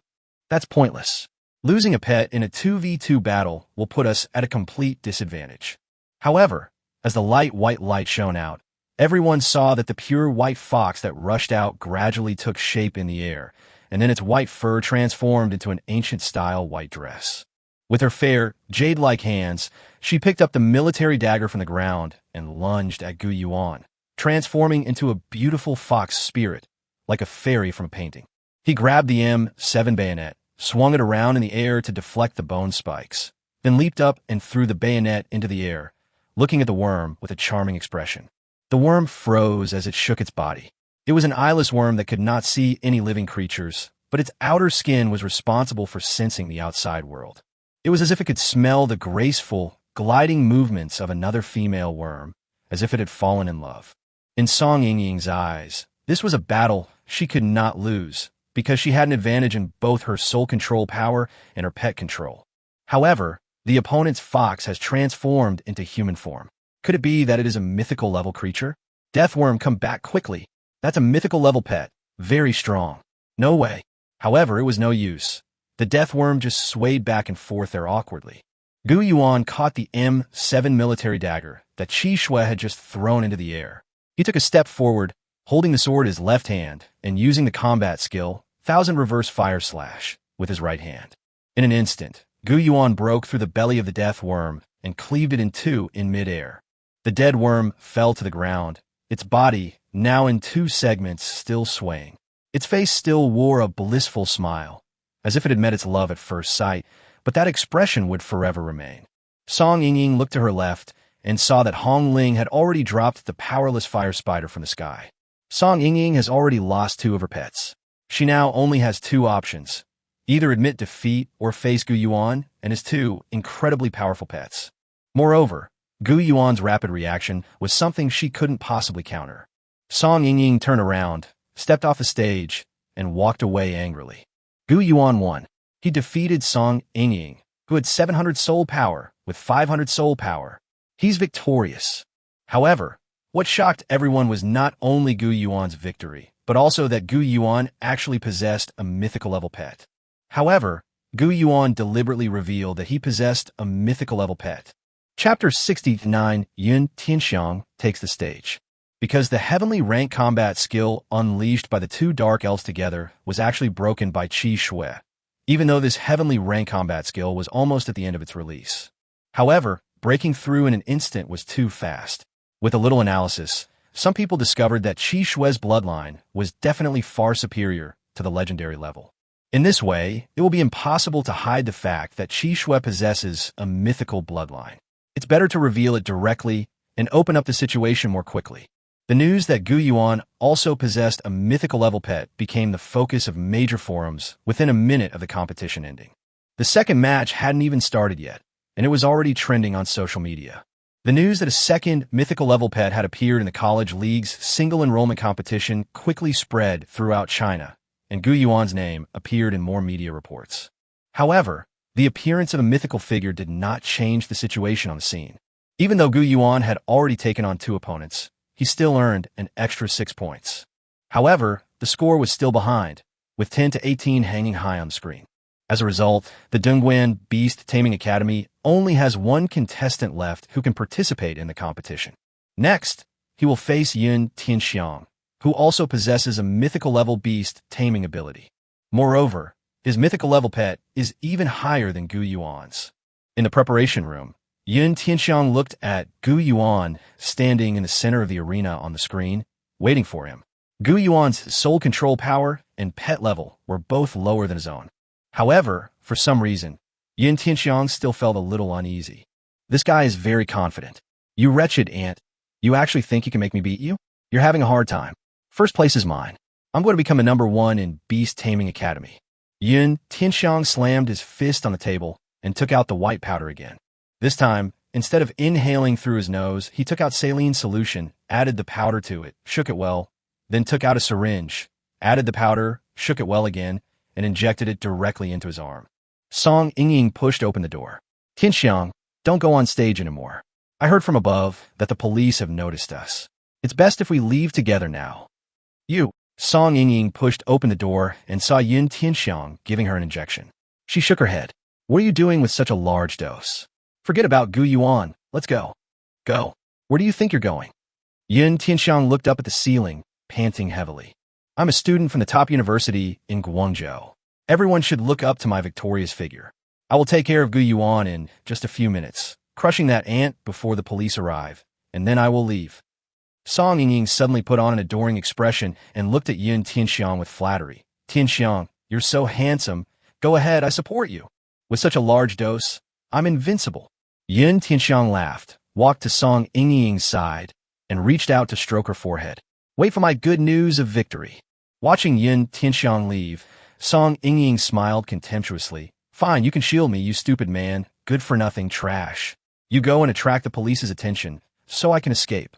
That's pointless. Losing a pet in a 2v2 battle will put us at a complete disadvantage. However, as the light white light shone out, everyone saw that the pure white fox that rushed out gradually took shape in the air, and then its white fur transformed into an ancient-style white dress. With her fair, jade-like hands, she picked up the military dagger from the ground and lunged at Gu Yuan, transforming into a beautiful fox spirit, like a fairy from a painting. He grabbed the M7 bayonet, swung it around in the air to deflect the bone spikes, then leaped up and threw the bayonet into the air, looking at the worm with a charming expression. The worm froze as it shook its body. It was an eyeless worm that could not see any living creatures, but its outer skin was responsible for sensing the outside world. It was as if it could smell the graceful, gliding movements of another female worm, as if it had fallen in love. In Song Ying's eyes, this was a battle she could not lose, because she had an advantage in both her soul control power and her pet control. However, the opponent's fox has transformed into human form. Could it be that it is a mythical level creature? Deathworm, come back quickly. That's a mythical level pet. Very strong. No way. However, it was no use. The deathworm just swayed back and forth there awkwardly. Gu Yuan caught the M7 military dagger that Qi Shui had just thrown into the air. He took a step forward, holding the sword in his left hand and using the combat skill, 1000 Reverse Fire Slash, with his right hand. In an instant, Gu Yuan broke through the belly of the death worm and cleaved it in two in midair. The dead worm fell to the ground, its body, now in 2 segments, still swaying. Its face still wore a blissful smile, as if it had met its love at first sight, but that expression would forever remain. Song Ying looked to her left and saw that Hong Ling had already dropped the powerless fire spider from the sky. Song Ying has already lost 2 of her pets. She now only has 2 options: either admit defeat or face Gu Yuan and his 2 incredibly powerful pets. Moreover, Gu Yuan's rapid reaction was something she couldn't possibly counter. Song Ying turned around, stepped off the stage, and walked away angrily. Gu Yuan won. He defeated Song Yingying, who had 700 soul power, with 500 soul power. He's victorious. However, what shocked everyone was not only Gu Yuan's victory, but also that Gu Yuan actually possessed a mythical level pet. However, Gu Yuan deliberately revealed that he possessed a mythical level pet. Chapter 69, Yun Tianxiang takes the stage. Because the heavenly rank combat skill unleashed by the two dark elves together was actually broken by Qi Shui, even though this heavenly rank combat skill was almost at the end of its release. However, breaking through in an instant was too fast. With a little analysis, some people discovered that Qi Shui's bloodline was definitely far superior to the legendary level. In this way, it will be impossible to hide the fact that Qi Shui possesses a mythical bloodline. It's better to reveal it directly and open up the situation more quickly. The news that Gu Yuan also possessed a mythical level pet became the focus of major forums within a minute of the competition ending. The second match hadn't even started yet, and it was already trending on social media. The news that a second mythical level pet had appeared in the college league's single enrollment competition quickly spread throughout China, and Gu Yuan's name appeared in more media reports. However, the appearance of a mythical figure did not change the situation on the scene. Even though Gu Yuan had already taken on 2 opponents, he still earned an extra 6 points. However, the score was still behind, with 10 to 18 hanging high on the screen. As a result, the Dongguan Beast Taming Academy only has 1 contestant left who can participate in the competition. Next, he will face Yun Tianxiang, who also possesses a mythical level beast taming ability. Moreover, his mythical level pet is even higher than Gu Yuan's. In the preparation room, Yun Tianxiang looked at Gu Yuan standing in the center of the arena on the screen, waiting for him. Gu Yuan's soul control power and pet level were both lower than his own. However, for some reason, Yun Tianxiang still felt a little uneasy. This guy is very confident. You wretched ant. You actually think you can make me beat you? You're having a hard time. First place is mine. I'm going to become a number 1 in Beast Taming Academy. Yun Tianxiang slammed his fist on the table and took out the white powder again. This time, instead of inhaling through his nose, he took out saline solution, added the powder to it, shook it well, then took out a syringe, added the powder, shook it well again, and injected it directly into his arm. Song Yingying pushed open the door. Tianxiang, don't go on stage anymore. I heard from above that the police have noticed us. It's best if we leave together now. You. Song Yingying pushed open the door and saw Yun Tianxiang giving her an injection. She shook her head. What are you doing with such a large dose? Forget about Gu Yuan. Let's go. Go. Where do you think you're going? Yun Tianxiang looked up at the ceiling, panting heavily. I'm a student from the top university in Guangzhou. Everyone should look up to my victorious figure. I will take care of Gu Yuan in just a few minutes, crushing that ant before the police arrive, and then I will leave. Song Yingying suddenly put on an adoring expression and looked at Yun Tianxiang with flattery. Tianxiang, you're so handsome. Go ahead, I support you. With such a large dose, I'm invincible. Yun Tianxiang laughed, walked to Song Yingying's side, and reached out to stroke her forehead. Wait for my good news of victory. Watching Yun Tianxiang leave, Song Yingying smiled contemptuously. Fine, you can shield me, you stupid man. Good-for-nothing trash. You go and attract the police's attention, so I can escape.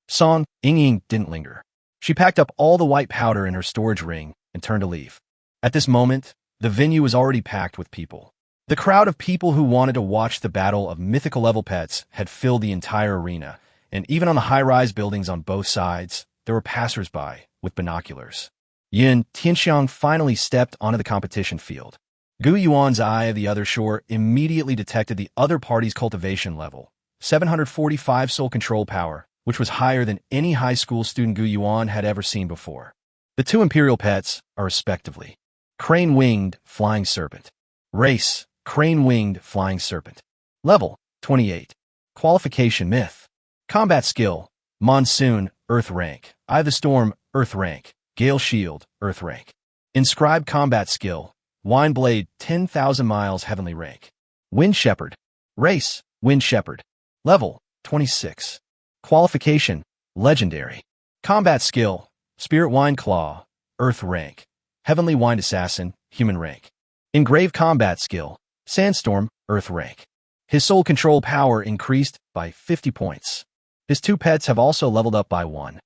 Song Yingying didn't linger. She packed up all the white powder in her storage ring and turned to leave. At this moment, the venue was already packed with people. The crowd of people who wanted to watch the battle of mythical level pets had filled the entire arena, and even on the high-rise buildings on both sides, there were passers-by with binoculars. Yun Tianxiang finally stepped onto the competition field. Gu Yuan's eye of the other shore immediately detected the other party's cultivation level, 745 soul control power, which was higher than any high school student Gu Yuan had ever seen before. The 2 imperial pets are respectively Crane-Winged Flying Serpent. Race, Crane-Winged Flying Serpent. Level, 28. Qualification Myth. Combat Skill, Monsoon, Earth Rank. Eye of the Storm, Earth Rank. Gale Shield, Earth Rank. Inscribed Combat Skill, Wine Blade, 10,000 miles Heavenly Rank. Wind Shepherd. Race, Wind Shepherd. Level, 26. Qualification, Legendary. Combat Skill, Spirit Wine Claw, Earth Rank. Heavenly Wind Assassin, Human Rank. Engraved Combat Skill, Sandstorm, Earth Rank. His soul control power increased by 50 points. His 2 pets have also leveled up by 1.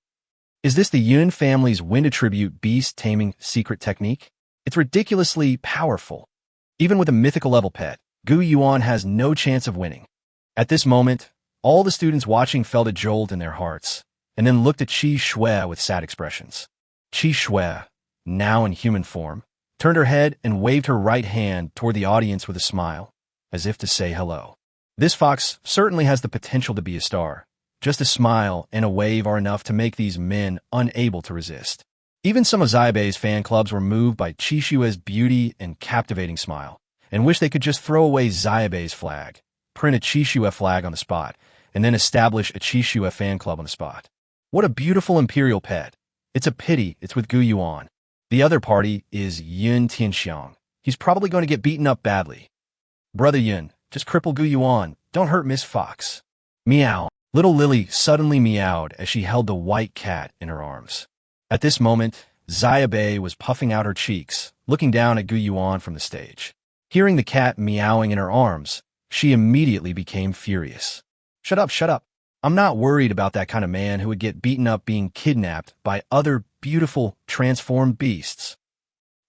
Is this the Yun family's wind attribute beast taming secret technique? It's ridiculously powerful. Even with a mythical level pet, Gu Yuan has no chance of winning. At this moment, all the students watching felt a jolt in their hearts, and then looked at Qi Shui with sad expressions. Qi Shui, now in human form, turned her head and waved her right hand toward the audience with a smile, as if to say hello. This fox certainly has the potential to be a star. Just a smile and a wave are enough to make these men unable to resist. Even some of Xiaobei's fan clubs were moved by Qi Shui's beauty and captivating smile, and wish they could just throw away Xiaobei's flag, print a Qi Shui flag on the spot, and then establish a Qi Shui fan club on the spot. What a beautiful imperial pet. It's a pity it's with Gu Yuan. The other party is Yun Tianxiang. He's probably going to get beaten up badly. Brother Yun, just cripple Gu Yuan. Don't hurt Miss Fox. Meow. Little Lily suddenly meowed as she held the white cat in her arms. At this moment, Xiaobei was puffing out her cheeks, looking down at Gu Yuan from the stage. Hearing the cat meowing in her arms, she immediately became furious. Shut up, shut up. I'm not worried about that kind of man who would get beaten up being kidnapped by other beautiful, transformed beasts.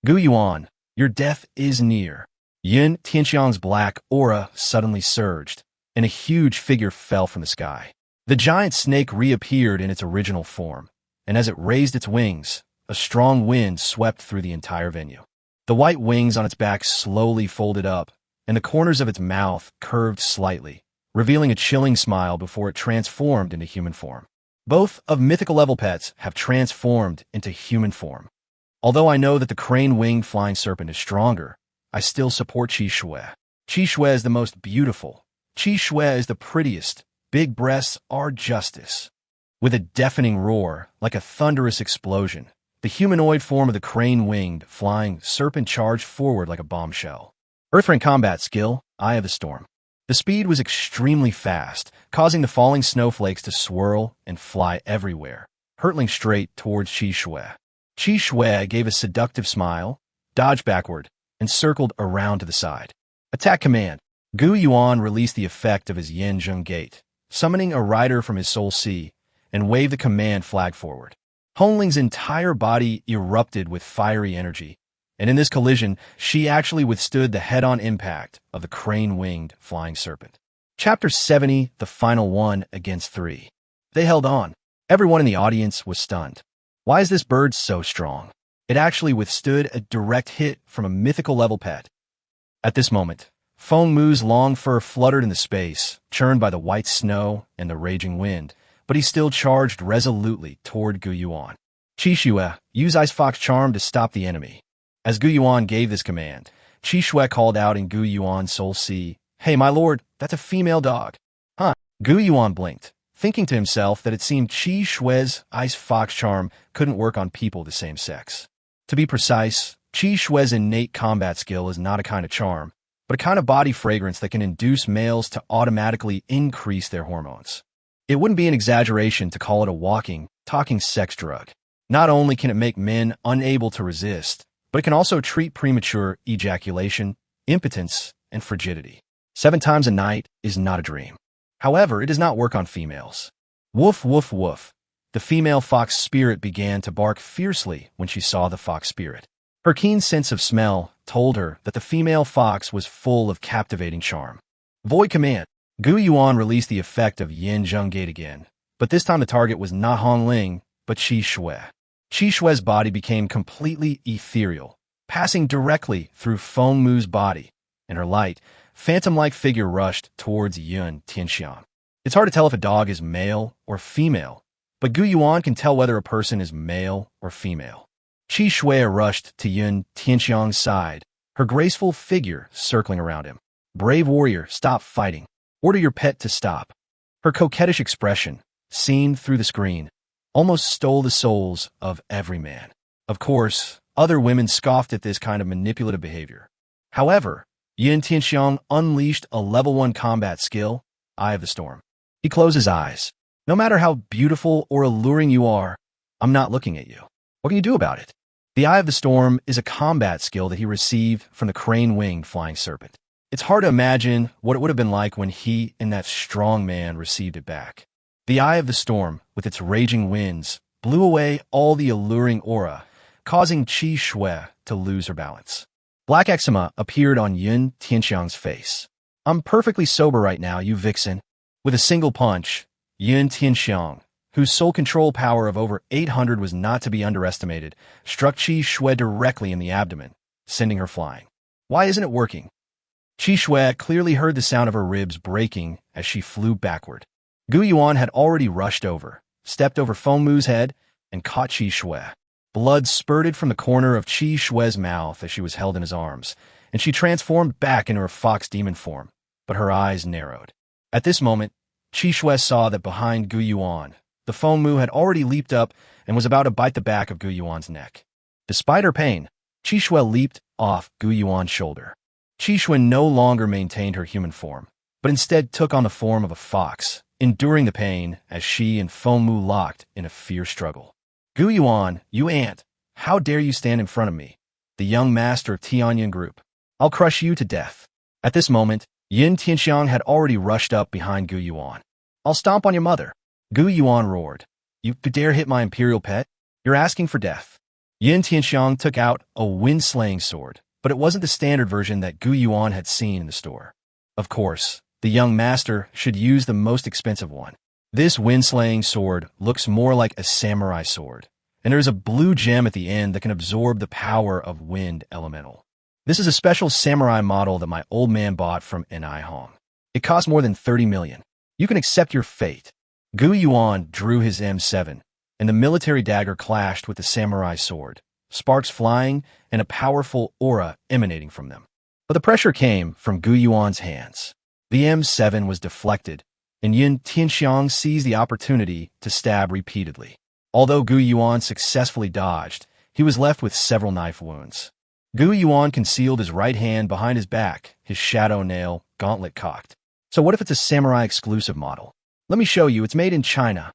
Gu Yuan, your death is near. Yun Tianxiang's black aura suddenly surged, and a huge figure fell from the sky. The giant snake reappeared in its original form, and as it raised its wings, a strong wind swept through the entire venue. The white wings on its back slowly folded up, and the corners of its mouth curved slightly, revealing a chilling smile before it transformed into human form. Both of mythical level pets have transformed into human form. Although I know that the crane-winged flying serpent is stronger, I still support Qi Shui. Qi Shui is the most beautiful. Qi Shui is the prettiest. Big breasts are justice. With a deafening roar, like a thunderous explosion, the humanoid form of the crane-winged flying serpent charged forward like a bombshell. Earthring combat skill, Eye of the Storm. The speed was extremely fast, causing the falling snowflakes to swirl and fly everywhere, hurtling straight towards Qi Shui. Qi Shui gave a seductive smile, dodged backward, and circled around to the side. Attack command. Gu Yuan released the effect of his Yin Zheng Gate, summoning a rider from his soul sea, and waved the command flag forward. Hongling's entire body erupted with fiery energy, and in this collision, she actually withstood the head-on impact of the crane-winged flying serpent. Chapter 70, the final one against 3. They held on. Everyone in the audience was stunned. Why is this bird so strong? It actually withstood a direct hit from a mythical level pet. At this moment, Feng Mu's long fur fluttered in the space, churned by the white snow and the raging wind, but he still charged resolutely toward Gu Yuan. Qi Shui, use Ice Fox Charm to stop the enemy. As Gu Yuan gave this command, Qi Shui called out in Gu Yuan's soul sea, "Hey, my lord, that's a female dog." Huh? Gu Yuan blinked, thinking to himself that it seemed Qi Shui's Ice Fox Charm couldn't work on people of the same sex. To be precise, Qi Shui's innate combat skill is not a kind of charm, but a kind of body fragrance that can induce males to automatically increase their hormones. It wouldn't be an exaggeration to call it a walking, talking sex drug. Not only can it make men unable to resist, but it can also treat premature ejaculation, impotence, and frigidity. 7 times a night is not a dream. However, it does not work on females. Woof, woof, woof. The female fox spirit began to bark fiercely when she saw the fox spirit. Her keen sense of smell told her that the female fox was full of captivating charm. Void command. Gu Yuan released the effect of Yin Zheng Gate again, but this time the target was not Hongling, but Qi Shui. Qi Shui's body became completely ethereal, passing directly through Feng Mu's body, and her light, phantom-like figure rushed towards Yun Tianxiang. It's hard to tell if a dog is male or female, but Gu Yuan can tell whether a person is male or female. Qi Shui rushed to Yun Tianxiang's side, her graceful figure circling around him. Brave warrior, stop fighting. Order your pet to stop. Her coquettish expression, seen through the screen, almost stole the souls of every man. Of course, other women scoffed at this kind of manipulative behavior. However, Yin Tianxiang unleashed a level 1 combat skill, Eye of the Storm. He closed his eyes. No matter how beautiful or alluring you are, I'm not looking at you. What can you do about it? The Eye of the Storm is a combat skill that he received from the crane-winged flying serpent. It's hard to imagine what it would have been like when he and that strong man received it back. The Eye of the Storm, with its raging winds, blew away all the alluring aura, causing Qi Shui to lose her balance. Black eczema appeared on Yun Tianxiang's face. "I'm perfectly sober right now, you vixen." With a single punch, Yun Tianxiang, whose soul control power of over 800 was not to be underestimated, struck Qi Shui directly in the abdomen, sending her flying. Why isn't it working? Qi Shui clearly heard the sound of her ribs breaking as she flew backward. Gu Yuan had already rushed over, stepped over Feng Mu's head, and caught Qi Shui. Blood spurted from the corner of Qi Shui's mouth as she was held in his arms, and she transformed back into her fox demon form, but her eyes narrowed. At this moment, Qi Shui saw that behind Gu Yuan, the Feng Mu had already leaped up and was about to bite the back of Gu Yuan's neck. Despite her pain, Qi Shui leaped off Gu Yuan's shoulder. Qi Shui no longer maintained her human form, but instead took on the form of a fox, enduring the pain as she and Feng Mu locked in a fierce struggle. "Gu Yuan, you ant! How dare you stand in front of me, the young master of Tianyan Group? I'll crush you to death." At this moment, Yun Tianxiang had already rushed up behind Gu Yuan. "I'll stomp on your mother." Gu Yuan roared. "You dare hit my imperial pet? You're asking for death." Yun Tianxiang took out a wind-slaying sword, but it wasn't the standard version that Gu Yuan had seen in the store. Of course, the young master should use the most expensive one. This wind-slaying sword looks more like a samurai sword, and there's a blue gem at the end that can absorb the power of wind elemental. This is a special samurai model that my old man bought from Ni Hong. It cost more than 30 million. You can accept your fate. Gu Yuan drew his M7, and the military dagger clashed with the samurai sword, sparks flying and a powerful aura emanating from them. But the pressure came from Gu Yuan's hands. The M7 was deflected, and Yun Tianxiang seized the opportunity to stab repeatedly. Although Gu Yuan successfully dodged, he was left with several knife wounds. Gu Yuan concealed his right hand behind his back, his shadow nail gauntlet cocked. So what if it's a samurai-exclusive model? Let me show you, it's made in China.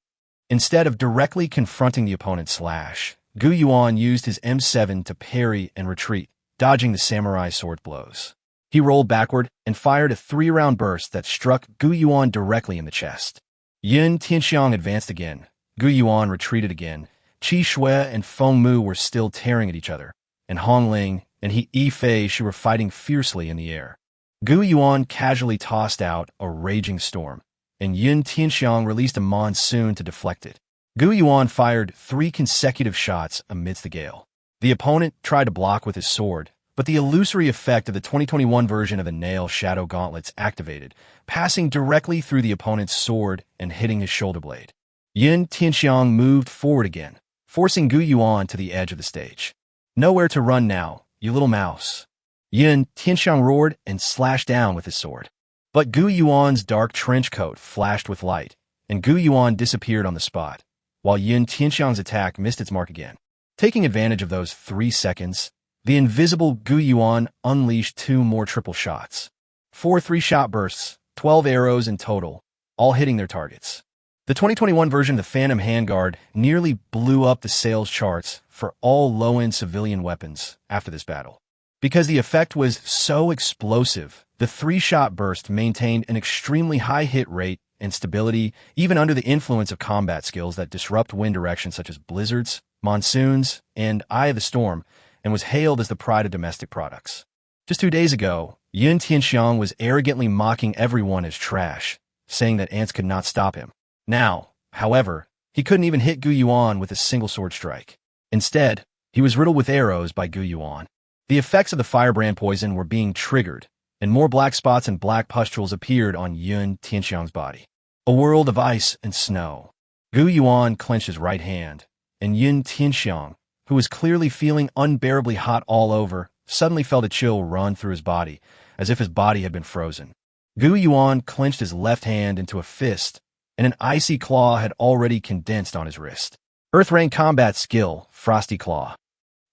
Instead of directly confronting the opponent's slash, Gu Yuan used his M7 to parry and retreat, dodging the samurai sword blows. He rolled backward and fired a 3-round burst that struck Gu Yuan directly in the chest. Yun Tianxiang advanced again. Gu Yuan retreated again. Qi Shui and Feng Mu were still tearing at each other, and Hong Ling and He Fei she were fighting fiercely in the air. Gu Yuan casually tossed out a raging storm, and Yun Tianxiang released a monsoon to deflect it. Gu Yuan fired 3 consecutive shots amidst the gale. The opponent tried to block with his sword, but the illusory effect of the 2021 version of the Nail Shadow Gauntlets activated, passing directly through the opponent's sword and hitting his shoulder blade. Yun Tianxiang moved forward again, forcing Gu Yuan to the edge of the stage. "Nowhere to run now, you little mouse." Yun Tianxiang roared and slashed down with his sword. But Gu Yuan's dark trench coat flashed with light, and Gu Yuan disappeared on the spot, while Yun Tianxiang's attack missed its mark again. Taking advantage of those 3 seconds, the invisible Gu Yuan unleashed 2 more triple shots. 4 3-shot bursts, 12 arrows in total, all hitting their targets. The 2021 version of the Phantom Handguard nearly blew up the sales charts for all low-end civilian weapons after this battle. Because the effect was so explosive, the 3-shot burst maintained an extremely high hit rate and stability even under the influence of combat skills that disrupt wind directions such as blizzards, monsoons, and Eye of the Storm, and was hailed as the pride of domestic products. Just 2 days ago, Yun Tianxiang was arrogantly mocking everyone as trash, saying that ants could not stop him. Now, however, he couldn't even hit Gu Yuan with a single sword strike. Instead, he was riddled with arrows by Gu Yuan. The effects of the firebrand poison were being triggered, and more black spots and black pustules appeared on Yun Tianxiang's body. A world of ice and snow. Gu Yuan clenched his right hand, and Yun Tianxiang, who was clearly feeling unbearably hot all over, suddenly felt a chill run through his body, as if his body had been frozen. Gu Yuan clenched his left hand into a fist, and an icy claw had already condensed on his wrist. Earth-rank combat skill, Frosty Claw.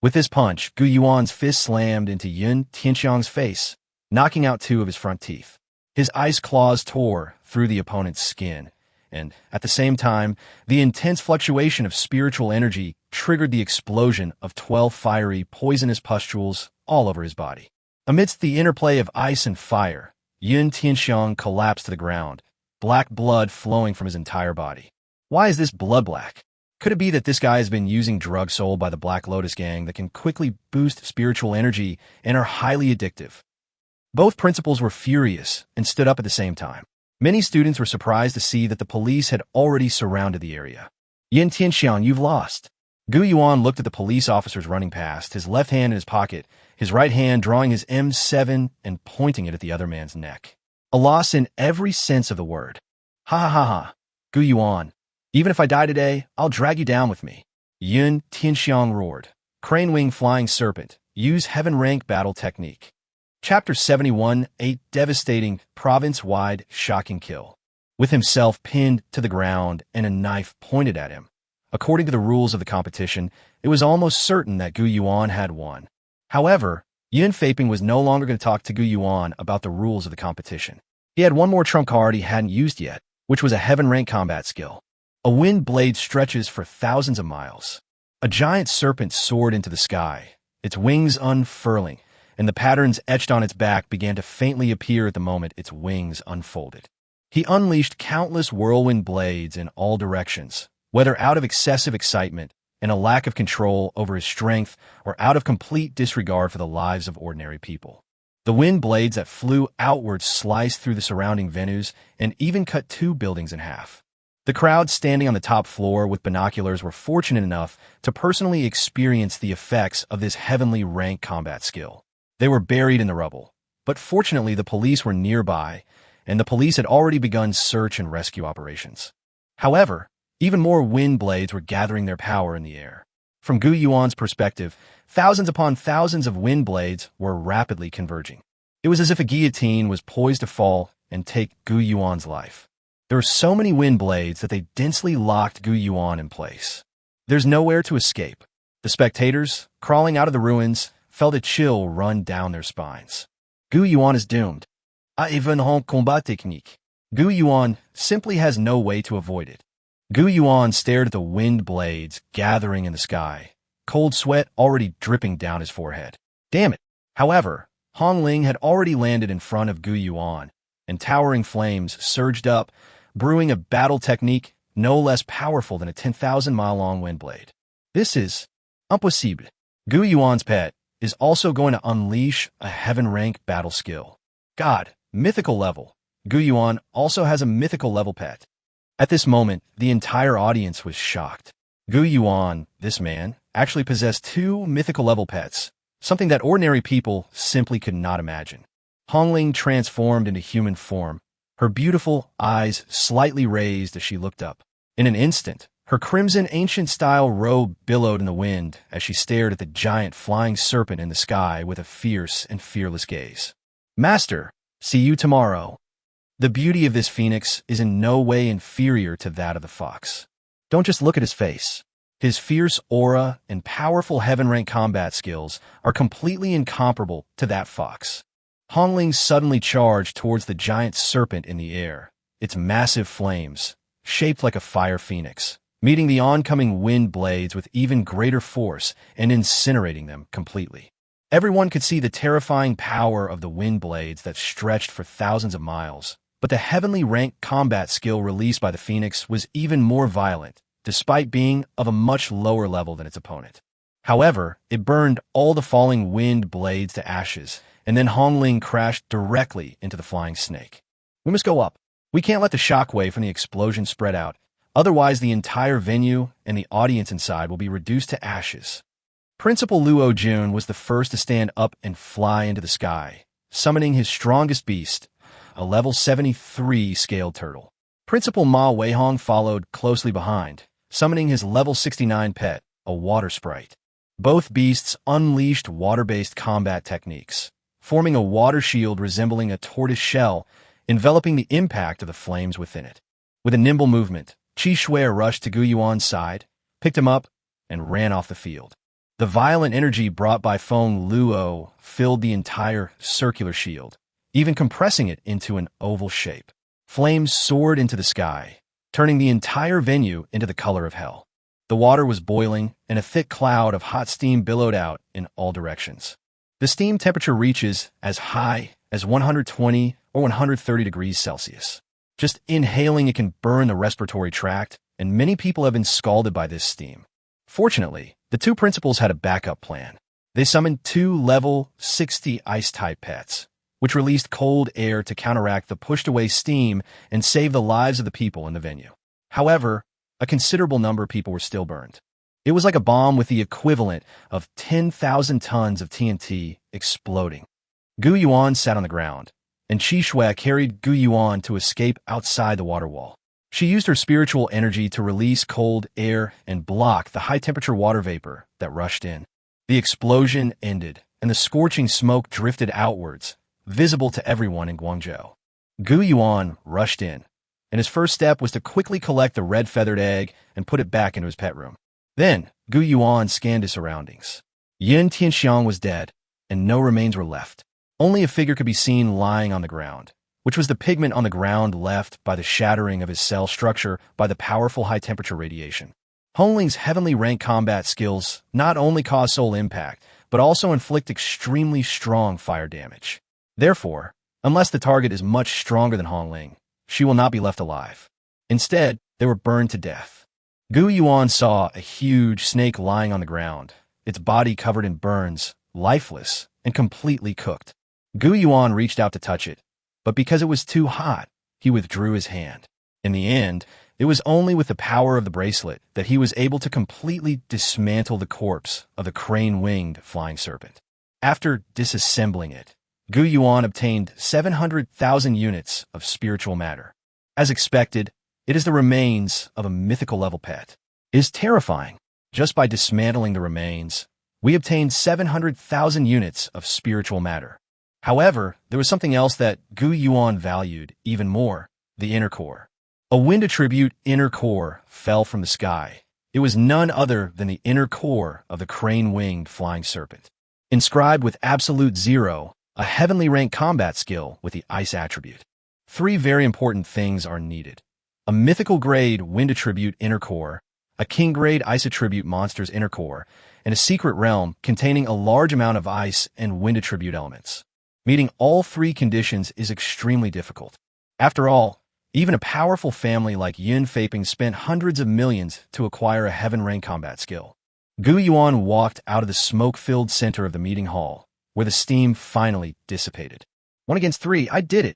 With this punch, Gu Yuan's fist slammed into Yun Tianxiang's face, knocking out 2 of his front teeth. His ice claws tore through the opponent's skin, and, at the same time, the intense fluctuation of spiritual energy triggered the explosion of 12 fiery, poisonous pustules all over his body. Amidst the interplay of ice and fire, Yun Tianxiang collapsed to the ground, black blood flowing from his entire body. Why is this blood black? Could it be that this guy has been using drugs sold by the Black Lotus gang that can quickly boost spiritual energy and are highly addictive? Both principals were furious and stood up at the same time. Many students were surprised to see that the police had already surrounded the area. Yin Tianxiang, you've lost. Gu Yuan looked at the police officers running past, his left hand in his pocket, his right hand drawing his M7 and pointing it at the other man's neck. A loss in every sense of the word. Ha ha ha ha. Gu Yuan, even if I die today, I'll drag you down with me. Yun Tianxiang roared. Crane Wing Flying Serpent. Use Heaven Rank Battle Technique. Chapter 71, a devastating, province-wide, shocking kill. With himself pinned to the ground and a knife pointed at him. According to the rules of the competition, it was almost certain that Gu Yuan had won. However, Yun Feiping was no longer going to talk to Gu Yuan about the rules of the competition. He had one more trump card he hadn't used yet, which was a Heaven Rank combat skill. A wind blade stretches for thousands of miles. A giant serpent soared into the sky, its wings unfurling, and the patterns etched on its back began to faintly appear at the moment its wings unfolded. He unleashed countless whirlwind blades in all directions, whether out of excessive excitement and a lack of control over his strength or out of complete disregard for the lives of ordinary people. The wind blades that flew outward sliced through the surrounding venues and even cut 2 buildings in half. The crowd standing on the top floor with binoculars were fortunate enough to personally experience the effects of this heavenly rank combat skill. They were buried in the rubble, but fortunately the police were nearby, and the police had already begun search and rescue operations. However, even more wind blades were gathering their power in the air. From Gu Yuan's perspective, thousands upon thousands of wind blades were rapidly converging. It was as if a guillotine was poised to fall and take Gu Yuan's life. There were so many wind blades that they densely locked Gu Yuan in place. There's nowhere to escape. The spectators, crawling out of the ruins, felt a chill run down their spines. Gu Yuan is doomed. Even en combat technique. Gu Yuan simply has no way to avoid it. Gu Yuan stared at the wind blades gathering in the sky, cold sweat already dripping down his forehead. Damn it! However, Hong Ling had already landed in front of Gu Yuan, and towering flames surged up, brewing a battle technique no less powerful than a 10,000-mile-long wind blade. This is impossible. Gu Yuan's pet is also going to unleash a heaven-rank battle skill. God, mythical level. Gu Yuan also has a mythical level pet. At this moment, the entire audience was shocked. Gu Yuan, this man, actually possessed 2 mythical level pets, something that ordinary people simply could not imagine. Hongling transformed into human form, her beautiful eyes slightly raised as she looked up. In an instant, her crimson ancient-style robe billowed in the wind as she stared at the giant flying serpent in the sky with a fierce and fearless gaze. Master, see you tomorrow. The beauty of this phoenix is in no way inferior to that of the fox. Don't just look at his face. His fierce aura and powerful heaven-rank combat skills are completely incomparable to that fox. Hongling suddenly charged towards the giant serpent in the air, its massive flames, shaped like a fire phoenix, meeting the oncoming wind blades with even greater force and incinerating them completely. Everyone could see the terrifying power of the wind blades that stretched for thousands of miles, but the heavenly rank combat skill released by the phoenix was even more violent, despite being of a much lower level than its opponent. However, it burned all the falling wind blades to ashes, and then Hongling crashed directly into the flying snake. We must go up. We can't let the shockwave from the explosion spread out, otherwise the entire venue and the audience inside will be reduced to ashes. Principal Luo Jun was the first to stand up and fly into the sky, summoning his strongest beast, a level 73 scaled turtle. Principal Ma Weihong followed closely behind, summoning his level 69 pet, a water sprite. Both beasts unleashed water-based combat techniques, forming a water shield resembling a tortoise shell, enveloping the impact of the flames within it. With a nimble movement, Qi Shui rushed to Gu Yuan's side, picked him up, and ran off the field. The violent energy brought by Feng Luo filled the entire circular shield, even compressing it into an oval shape. Flames soared into the sky, turning the entire venue into the color of hell. The water was boiling, and a thick cloud of hot steam billowed out in all directions. The steam temperature reaches as high as 120 or 130 degrees Celsius. Just inhaling it can burn the respiratory tract and many people have been scalded by this steam. Fortunately, the two principals had a backup plan. They summoned two level 60 ice-type pets, which released cold air to counteract the pushed-away steam and save the lives of the people in the venue. However, a considerable number of people were still burned. It was like a bomb with the equivalent of 10,000 tons of TNT exploding. Gu Yuan sat on the ground, and Qi Shui carried Gu Yuan to escape outside the water wall. She used her spiritual energy to release cold air and block the high-temperature water vapor that rushed in. The explosion ended, and the scorching smoke drifted outwards, visible to everyone in Guangzhou. Gu Yuan rushed in, and his first step was to quickly collect the red feathered egg and put it back into his pet room. Then, Gu Yuan scanned his surroundings. Yin Tianxiang was dead, and no remains were left. Only a figure could be seen lying on the ground, which was the pigment on the ground left by the shattering of his cell structure by the powerful high-temperature radiation. Hongling's heavenly rank combat skills not only cause soul impact, but also inflict extremely strong fire damage. Therefore, unless the target is much stronger than Hongling, she will not be left alive. Instead, they were burned to death. Gu Yuan saw a huge snake lying on the ground, its body covered in burns, lifeless, and completely cooked. Gu Yuan reached out to touch it, but because it was too hot, he withdrew his hand. In the end, it was only with the power of the bracelet that he was able to completely dismantle the corpse of the crane-winged flying serpent. After disassembling it, Gu Yuan obtained 700,000 units of spiritual matter. As expected, it is the remains of a mythical-level pet. It is terrifying. Just by dismantling the remains, we obtained 700,000 units of spiritual matter. However, there was something else that Gu Yuan valued even more, the inner core. A wind attribute inner core fell from the sky. It was none other than the inner core of the crane-winged flying serpent. Inscribed with absolute 0, a heavenly rank combat skill with the ice attribute. 3 very important things are needed. A mythical grade wind attribute inner core, a king grade ice attribute monster's inner core, and a secret realm containing a large amount of ice and wind attribute elements. Meeting all 3 conditions is extremely difficult. After all, even a powerful family like Yin Faping spent hundreds of millions to acquire a heaven-rank combat skill. Gu Yuan walked out of the smoke-filled center of the meeting hall, where the steam finally dissipated. 1 against 3, I did it!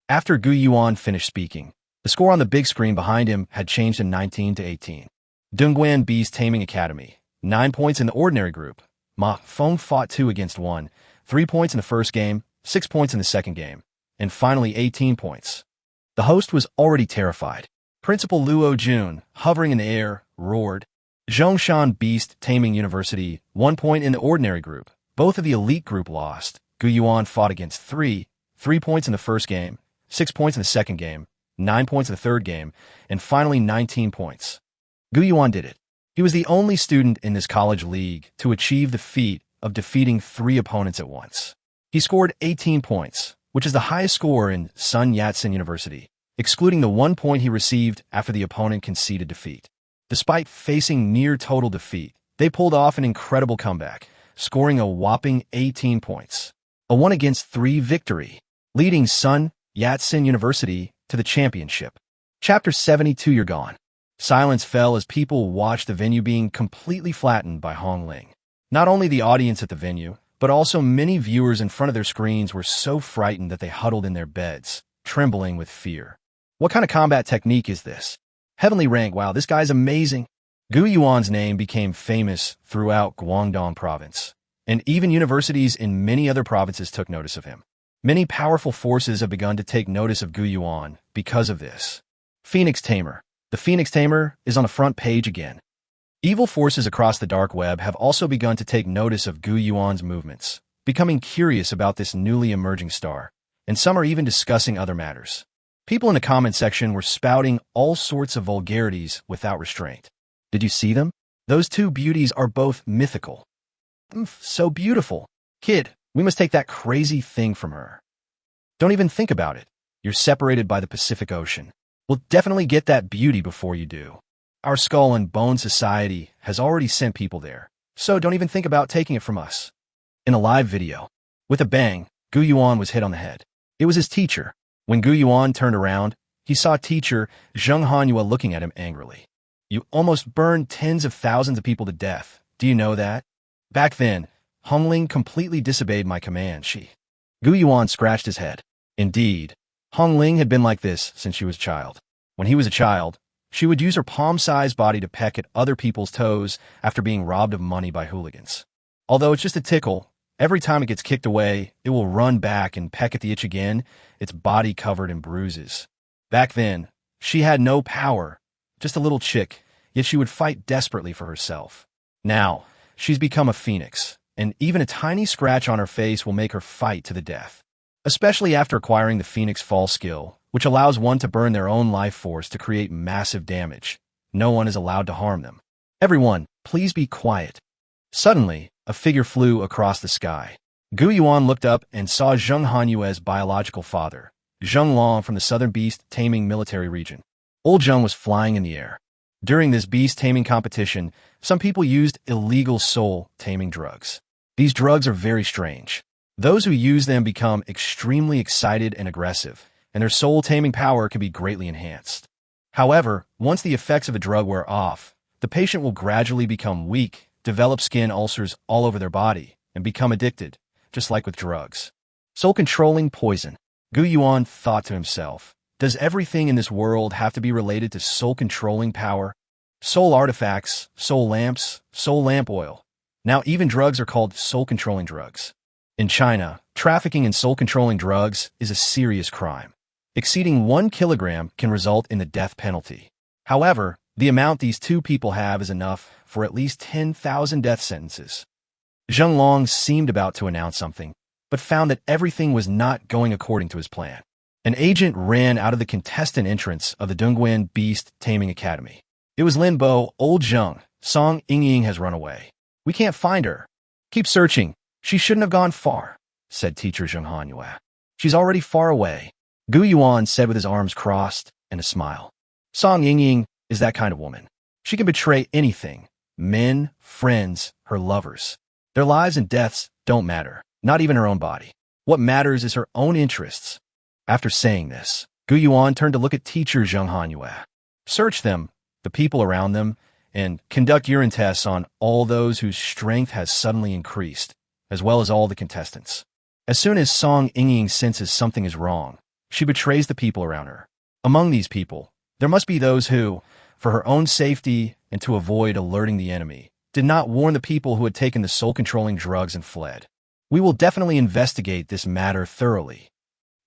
After Gu Yuan finished speaking, the score on the big screen behind him had changed to 19 to 18. Dongguan Beast Taming Academy, 9 points in the ordinary group. Ma Feng fought 2 against 1, 3 points in the first game, 6 points in the second game, and finally 18 points. The host was already terrified. Principal Luo Jun, hovering in the air, roared. Zhongshan Beast Taming University, 1 point in the ordinary group. Both of the elite group lost. Gu Yuan fought against 3 points in the first game, 6 points in the second game, 9 points in the third game, and finally 19 points. Gu Yuan did it. He was the only student in this college league to achieve the feat of defeating 3 opponents at once. He scored 18 points, which is the highest score in Sun Yat-sen University, excluding the 1 point he received after the opponent conceded defeat. Despite facing near total defeat, they pulled off an incredible comeback, scoring a whopping 18 points. A 1 against 3 victory, leading Sun Yat-sen University to the championship. Chapter 72. You're gone. Silence fell as people watched the venue being completely flattened by Hongling. Not only the audience at the venue, but also many viewers in front of their screens were so frightened that they huddled in their beds, trembling with fear. What kind of combat technique is this? Heavenly rank, wow, this guy's amazing. Gu Yuan's name became famous throughout Guangdong province, and even universities in many other provinces took notice of him. Many powerful forces have begun to take notice of Gu Yuan because of this. Phoenix Tamer. The Phoenix Tamer is on the front page again. Evil forces across the dark web have also begun to take notice of Gu Yuan's movements, becoming curious about this newly emerging star, and some are even discussing other matters. People in the comment section were spouting all sorts of vulgarities without restraint. Did you see them? Those 2 beauties are both mythical. So beautiful. Kid, we must take that crazy thing from her. Don't even think about it. You're separated by the Pacific Ocean. We'll definitely get that beauty before you do. Our Skull and Bone Society has already sent people there, so don't even think about taking it from us. In a live video, with a bang, Gu Yuan was hit on the head. It was his teacher. When Gu Yuan turned around, he saw teacher Zheng Hanhua looking at him angrily. You almost burned tens of thousands of people to death. Do you know that? Back then, Hongling completely disobeyed my command, Gu Yuan scratched his head. Indeed, Hongling had been like this since she was a child. When he was a child, she would use her palm-sized body to peck at other people's toes after being robbed of money by hooligans. Although it's just a tickle, every time it gets kicked away, it will run back and peck at the itch again, its body covered in bruises. Back then, she had no power, just a little chick, yet she would fight desperately for herself. Now, she's become a phoenix, and even a tiny scratch on her face will make her fight to the death. Especially after acquiring the Phoenix Fall skill, which allows one to burn their own life force to create massive damage. No one is allowed to harm them. Everyone, please be quiet. Suddenly, a figure flew across the sky. Gu Yuan looked up and saw Zheng Hanyue's biological father, Zheng Long from the Southern Beast Taming Military Region. Old Zheng was flying in the air. During this beast taming competition, some people used illegal soul taming drugs. These drugs are very strange. Those who use them become extremely excited and aggressive, and their soul-taming power can be greatly enhanced. However, once the effects of a drug wear off, the patient will gradually become weak, develop skin ulcers all over their body, and become addicted, just like with drugs. Soul-controlling poison. Gu Yuan thought to himself, does everything in this world have to be related to soul-controlling power? Soul artifacts, soul lamps, soul lamp oil. Now even drugs are called soul-controlling drugs. In China, trafficking in soul-controlling drugs is a serious crime. Exceeding 1 kilogram can result in the death penalty. However, the amount these two people have is enough for at least 10,000 death sentences. Zheng Long seemed about to announce something, but found that everything was not going according to his plan. An agent ran out of the contestant entrance of the Dongguan Beast Taming Academy. It was Lin Bo. Old Zheng, Song Yingying has run away. We can't find her. Keep searching. She shouldn't have gone far, said teacher Zheng Hanyue. She's already far away, Gu Yuan said with his arms crossed and a smile. Song Yingying is that kind of woman. She can betray anything. Men, friends, her lovers. Their lives and deaths don't matter, not even her own body. What matters is her own interests. After saying this, Gu Yuan turned to look at teacher Zheng Hanyue. Search them, the people around them, and conduct urine tests on all those whose strength has suddenly increased, as well as all the contestants. As soon as Song Yingying senses something is wrong, she betrays the people around her. Among these people, there must be those who, for her own safety and to avoid alerting the enemy, did not warn the people who had taken the soul-controlling drugs and fled. We will definitely investigate this matter thoroughly,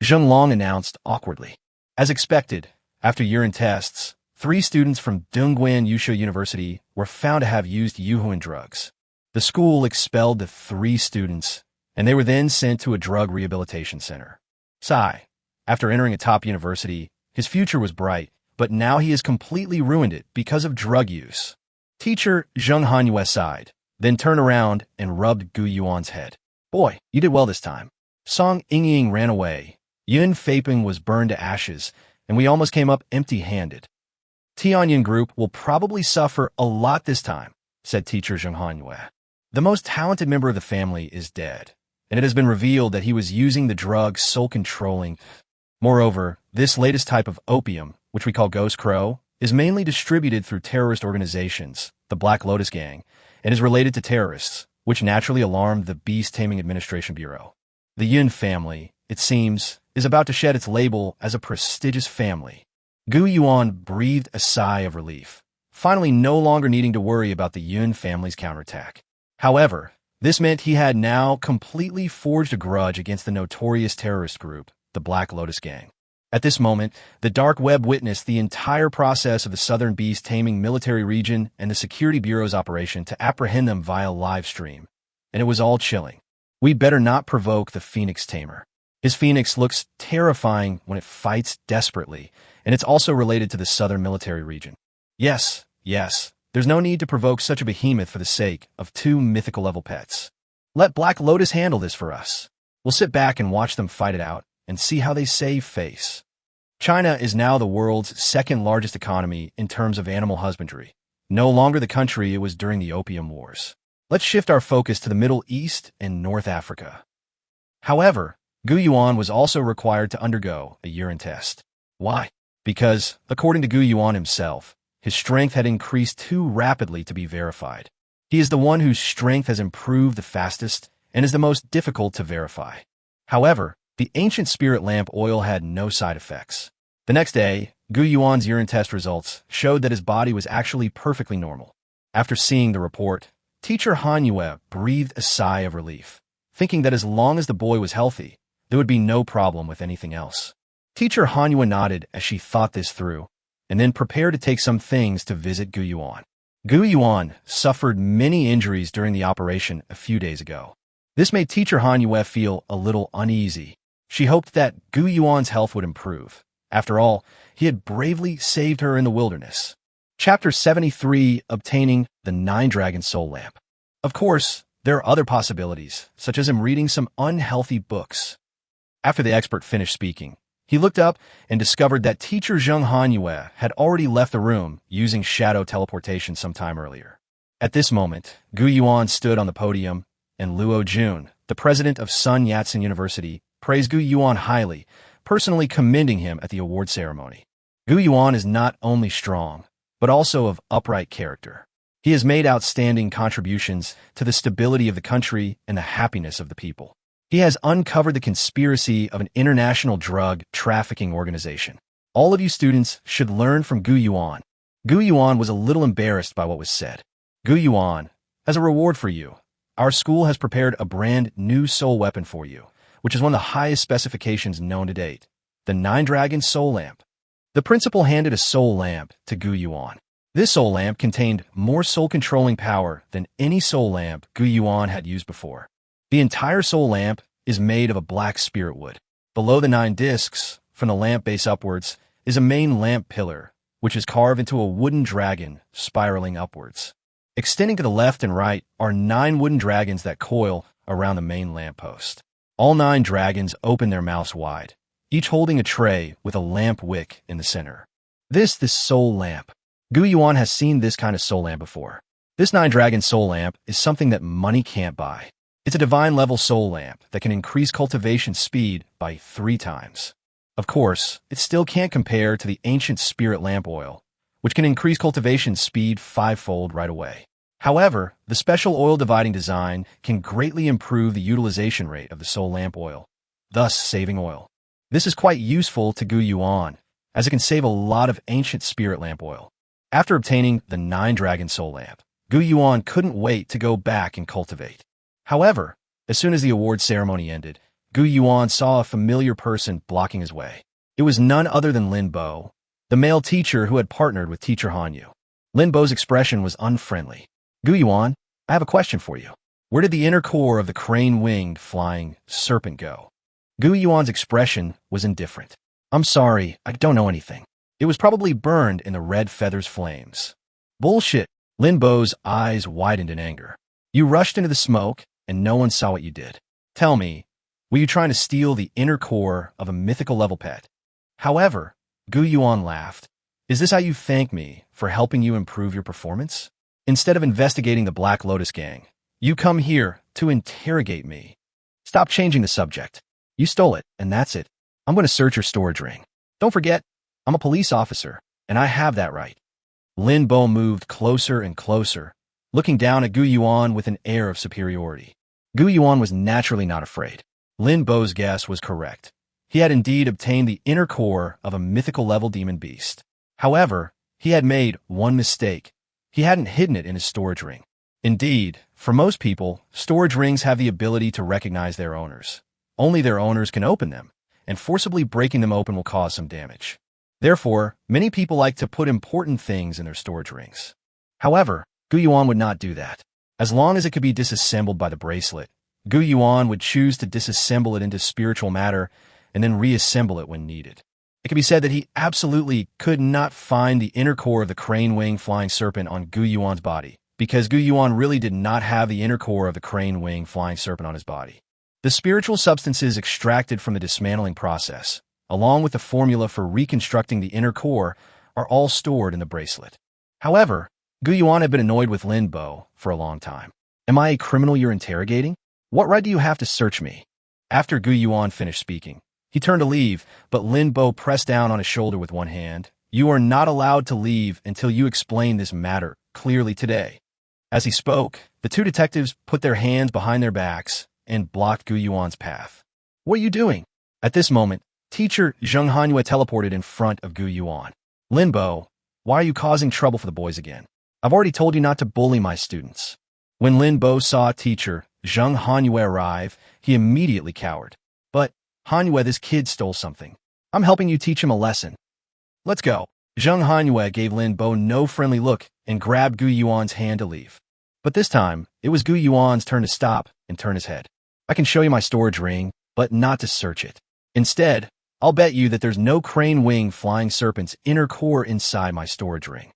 Zheng Long announced awkwardly. As expected, after urine tests, 3 students from Dongguan Yushu University were found to have used Yuhuan drugs. The school expelled the 3 students, and they were then sent to a drug rehabilitation center. Sai, after entering a top university, his future was bright, but now he has completely ruined it because of drug use. Teacher Zheng Hanyue sighed, then turned around and rubbed Gu Yuan's head. Boy, you did well this time. Song Yingying ran away. Yun Feiping was burned to ashes, and we almost came up empty-handed. Tianyin Group will probably suffer a lot this time, said teacher Zheng Hanyue. The most talented member of the family is dead, and it has been revealed that he was using the drug soul-controlling. Moreover, this latest type of opium, which we call Ghost Crow, is mainly distributed through terrorist organizations, the Black Lotus Gang, and is related to terrorists, which naturally alarmed the Beast Taming Administration Bureau. The Yun family, it seems, is about to shed its label as a prestigious family. Gu Yuan breathed a sigh of relief, finally no longer needing to worry about the Yun family's counterattack. However, this meant he had now completely forged a grudge against the notorious terrorist group, the Black Lotus Gang. At this moment, the dark web witnessed the entire process of the Southern Beast Taming Military Region and the Security Bureau's operation to apprehend them via live stream. And it was all chilling. We better not provoke the Phoenix Tamer. His Phoenix looks terrifying when it fights desperately, and it's also related to the Southern Military Region. Yes, there's no need to provoke such a behemoth for the sake of 2 mythical-level pets. Let Black Lotus handle this for us. We'll sit back and watch them fight it out and see how they save face. China is now the world's 2nd largest economy in terms of animal husbandry, no longer the country it was during the Opium Wars. Let's shift our focus to the Middle East and North Africa. However, Gu Yuan was also required to undergo a urine test. Why? Because, according to Gu Yuan himself, his strength had increased too rapidly to be verified. He is the one whose strength has improved the fastest and is the most difficult to verify. However, the ancient spirit lamp oil had no side effects. The next day, Gu Yuan's urine test results showed that his body was actually perfectly normal. After seeing the report, teacher Manhwa breathed a sigh of relief, thinking that as long as the boy was healthy, there would be no problem with anything else. Teacher Manhwa nodded as she thought this through, and then prepared to take some things to visit Gu Yuan. Gu Yuan suffered many injuries during the operation a few days ago. This made teacher Manhwa feel a little uneasy. She hoped that Gu Yuan's health would improve. After all, he had bravely saved her in the wilderness. Chapter 73, Obtaining the Nine-Dragon Soul Lamp. Of course, there are other possibilities, such as him reading some unhealthy books. After the expert finished speaking, he looked up and discovered that teacher Zheng Hanyue had already left the room using shadow teleportation some time earlier. At this moment, Gu Yuan stood on the podium, and Luo Jun, the president of Sun Yat-sen University, praised Gu Yuan highly, personally commending him at the award ceremony. Gu Yuan is not only strong, but also of upright character. He has made outstanding contributions to the stability of the country and the happiness of the people. He has uncovered the conspiracy of an international drug trafficking organization. All of you students should learn from Gu Yuan. Gu Yuan was a little embarrassed by what was said. Gu Yuan, as a reward for you, our school has prepared a brand new soul weapon for you, which is one of the highest specifications known to date, the Nine-Dragon Soul Lamp. The principal handed a soul lamp to Gu Yuan. This soul lamp contained more soul-controlling power than any soul lamp Gu Yuan had used before. The entire soul lamp is made of a black spirit wood. Below the 9 discs, from the lamp base upwards, is a main lamp pillar, which is carved into a wooden dragon spiraling upwards. Extending to the left and right are 9 wooden dragons that coil around the main lamp post. All 9 dragons open their mouths wide, each holding a tray with a lamp wick in the center. This soul lamp. Gu Yuan has seen this kind of soul lamp before. This 9-dragon soul lamp is something that money can't buy. It's a divine-level soul lamp that can increase cultivation speed by 3 times. Of course, it still can't compare to the ancient spirit lamp oil, which can increase cultivation speed 5-fold right away. However, the special oil-dividing design can greatly improve the utilization rate of the soul lamp oil, thus saving oil. This is quite useful to Gu Yuan, as it can save a lot of ancient spirit lamp oil. After obtaining the 9-dragon soul lamp, Gu Yuan couldn't wait to go back and cultivate. However, as soon as the award ceremony ended, Gu Yuan saw a familiar person blocking his way. It was none other than Lin Bo, the male teacher who had partnered with teacher Hanyu. Lin Bo's expression was unfriendly. Gu Yuan, I have a question for you. Where did the inner core of the crane-winged flying serpent go? Gu Yuan's expression was indifferent. I'm sorry, I don't know anything. It was probably burned in the red feather's flames. Bullshit. Lin Bo's eyes widened in anger. You rushed into the smoke, and no one saw what you did. Tell me, were you trying to steal the inner core of a mythical level pet? However, Gu Yuan laughed. Is this how you thank me for helping you improve your performance? Instead of investigating the Black Lotus gang, you come here to interrogate me. Stop changing the subject. You stole it, and that's it. I'm going to search your storage ring. Don't forget, I'm a police officer, and I have that right. Lin Bo moved closer and closer, looking down at Gu Yuan with an air of superiority. Gu Yuan was naturally not afraid. Lin Bo's guess was correct. He had indeed obtained the inner core of a mythical level demon beast. However, he had made one mistake. He hadn't hidden it in his storage ring. Indeed, for most people, storage rings have the ability to recognize their owners. Only their owners can open them, and forcibly breaking them open will cause some damage. Therefore, many people like to put important things in their storage rings. However, Gu Yuan would not do that. As long as it could be disassembled by the bracelet, Gu Yuan would choose to disassemble it into spiritual matter and then reassemble it when needed. It can be said that he absolutely could not find the inner core of the crane-wing flying serpent on Gu Yuan's body, because Gu Yuan really did not have the inner core of the crane-wing flying serpent on his body. The spiritual substances extracted from the dismantling process, along with the formula for reconstructing the inner core, are all stored in the bracelet. However, Gu Yuan had been annoyed with Lin Bo for a long time. Am I a criminal you're interrogating? What right do you have to search me? After Gu Yuan finished speaking, he turned to leave, but Lin Bo pressed down on his shoulder with one hand You are not allowed to leave until you explain this matter clearly today. As he spoke, the two detectives put their hands behind their backs and blocked Gu Yuan's path. What are you doing? At this moment, teacher Zheng Hanyue teleported in front of Gu Yuan. Linbo, why are you causing trouble for the boys again? I've already told you not to bully my students. When Linbo saw teacher Zheng Hanyue arrive, he immediately cowered. But, Hanyue, this kid stole something. I'm helping you teach him a lesson. Let's go. Zheng Hanyue gave Linbo no friendly look and grabbed Gu Yuan's hand to leave. But this time, it was Gu Yuan's turn to stop and turn his head. I can show you my storage ring, but not to search it. Instead, I'll bet you that there's no crane wing flying serpent's inner core inside my storage ring.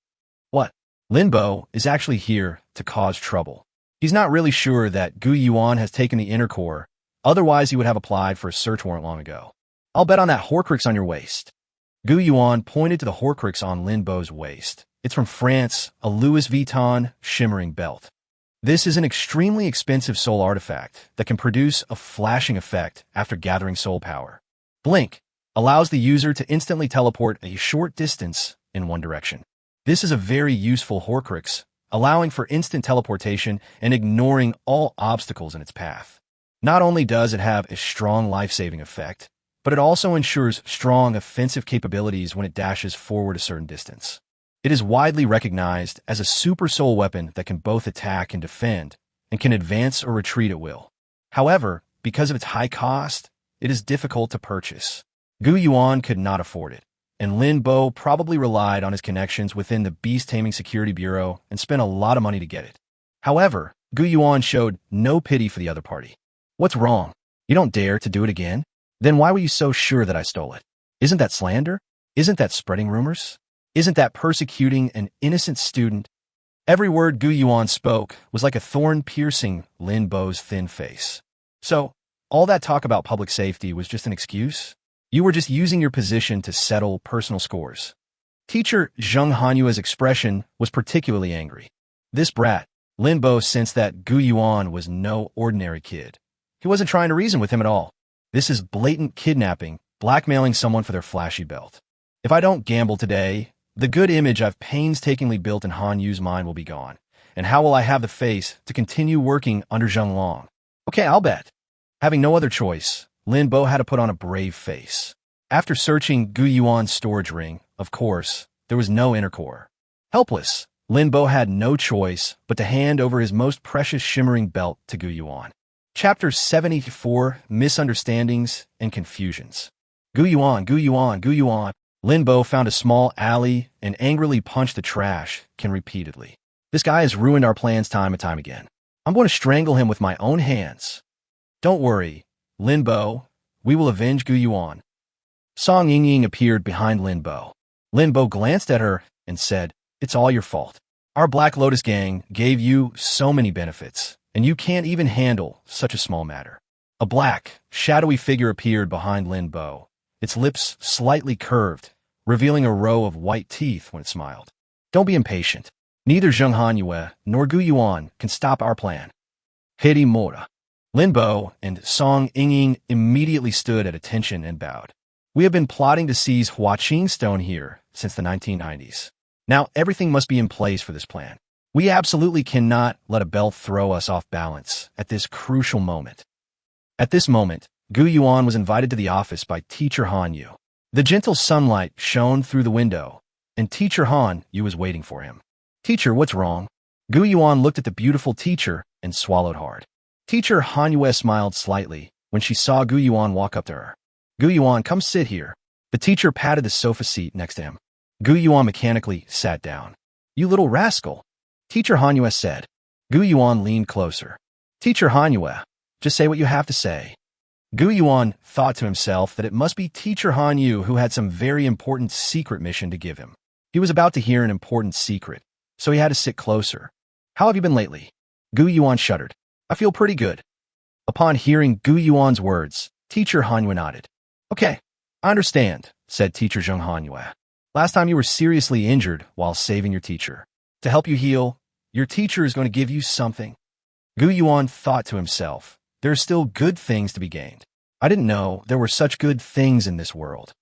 What? Linbo is actually here to cause trouble. He's not really sure that Gu Yuan has taken the inner core, otherwise he would have applied for a search warrant long ago. I'll bet on that Horcrux on your waist. Gu Yuan pointed to the Horcrux on Linbo's waist. It's from France, a Louis Vuitton shimmering belt. This is an extremely expensive soul artifact that can produce a flashing effect after gathering soul power. Blink allows the user to instantly teleport a short distance in one direction. This is a very useful Horcrux, allowing for instant teleportation and ignoring all obstacles in its path. Not only does it have a strong life-saving effect, but it also ensures strong offensive capabilities when it dashes forward a certain distance. It is widely recognized as a super soul weapon that can both attack and defend, and can advance or retreat at will. However, because of its high cost, it is difficult to purchase. Gu Yuan could not afford it, and Linbo probably relied on his connections within the Beast Taming Security Bureau and spent a lot of money to get it. However, Gu Yuan showed no pity for the other party. What's wrong? You don't dare to do it again? Then why were you so sure that I stole it? Isn't that slander? Isn't that spreading rumors? Isn't that persecuting an innocent student? Every word Gu Yuan spoke was like a thorn piercing Linbo's thin face. So, all that talk about public safety was just an excuse? You were just using your position to settle personal scores. Teacher Zheng Hanyue's expression was particularly angry. This brat, Linbo, sensed that Gu Yuan was no ordinary kid. He wasn't trying to reason with him at all. This is blatant kidnapping, blackmailing someone for their flashy belt. If I don't gamble today, the good image I've painstakingly built in Han Yu's mind will be gone. And how will I have the face to continue working under Zheng Long? Okay, I'll bet. Having no other choice, Linbo had to put on a brave face. After searching Gu Yuan's storage ring, of course, there was no inner core. Helpless, Linbo had no choice but to hand over his most precious shimmering belt to Gu Yuan. Chapter 74, Misunderstandings and Confusions. Gu Yuan, Gu Yuan, Gu Yuan. Linbo found a small alley and angrily punched the trash can repeatedly. This guy has ruined our plans time and time again. I'm going to strangle him with my own hands. Don't worry, Linbo. We will avenge Gu Yuan. Song Yingying appeared behind Linbo. Linbo glanced at her and said, "It's all your fault. Our Black Lotus gang gave you so many benefits, and you can't even handle such a small matter." A black, shadowy figure appeared behind Linbo, its lips slightly curved, revealing a row of white teeth when it smiled. "Don't be impatient. Neither Zheng Hanyue nor Gu Yuan can stop our plan." Hedi Mora. Linbo and Song Yingying immediately stood at attention and bowed. "We have been plotting to seize Huaqing Stone here since the 1990s. Now everything must be in place for this plan. We absolutely cannot let a belt throw us off balance at this crucial moment." At this moment, Gu Yuan was invited to the office by Teacher Han Yu. The gentle sunlight shone through the window, and Teacher Han Yu was waiting for him. "Teacher, what's wrong?" Gu Yuan looked at the beautiful teacher and swallowed hard. Teacher Han Yue smiled slightly when she saw Gu Yuan walk up to her. "Gu Yuan, come sit here." The teacher patted the sofa seat next to him. Gu Yuan mechanically sat down. "You little rascal," Teacher Han Yue said. Gu Yuan leaned closer. "Teacher Han Yue, just say what you have to say." Gu Yuan thought to himself that it must be Teacher Han Yu who had some very important secret mission to give him. He was about to hear an important secret, so he had to sit closer. "How have you been lately?" Gu Yuan shuddered. "I feel pretty good." Upon hearing Gu Yuan's words, Teacher Han Yue nodded. "Okay, I understand," said Teacher Zheng Han Yue. "Last time you were seriously injured while saving your teacher. To help you heal, your teacher is going to give you something." Gu Yuan thought to himself, there are still good things to be gained. I didn't know there were such good things in this world.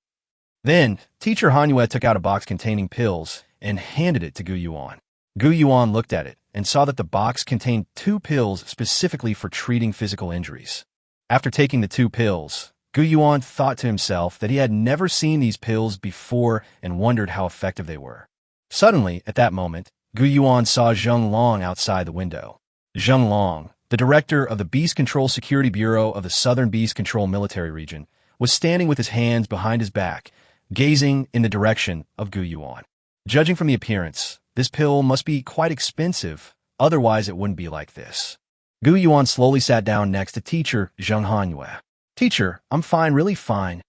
Then, teacher Hanyue took out a box containing pills and handed it to Gu Yuan. Gu Yuan looked at it and saw that the box contained 2 pills specifically for treating physical injuries. After taking the 2 pills, Gu Yuan thought to himself that he had never seen these pills before and wondered how effective they were. Suddenly, at that moment, Gu Yuan saw Zheng Long outside the window. Zheng Long, the director of the Beast Control Security Bureau of the Southern Beast Control Military Region, was standing with his hands behind his back, gazing in the direction of Gu Yuan. Judging from the appearance, this pill must be quite expensive, otherwise it wouldn't be like this. Gu Yuan slowly sat down next to teacher Zheng Hanyue. Teacher, I'm fine, really fine.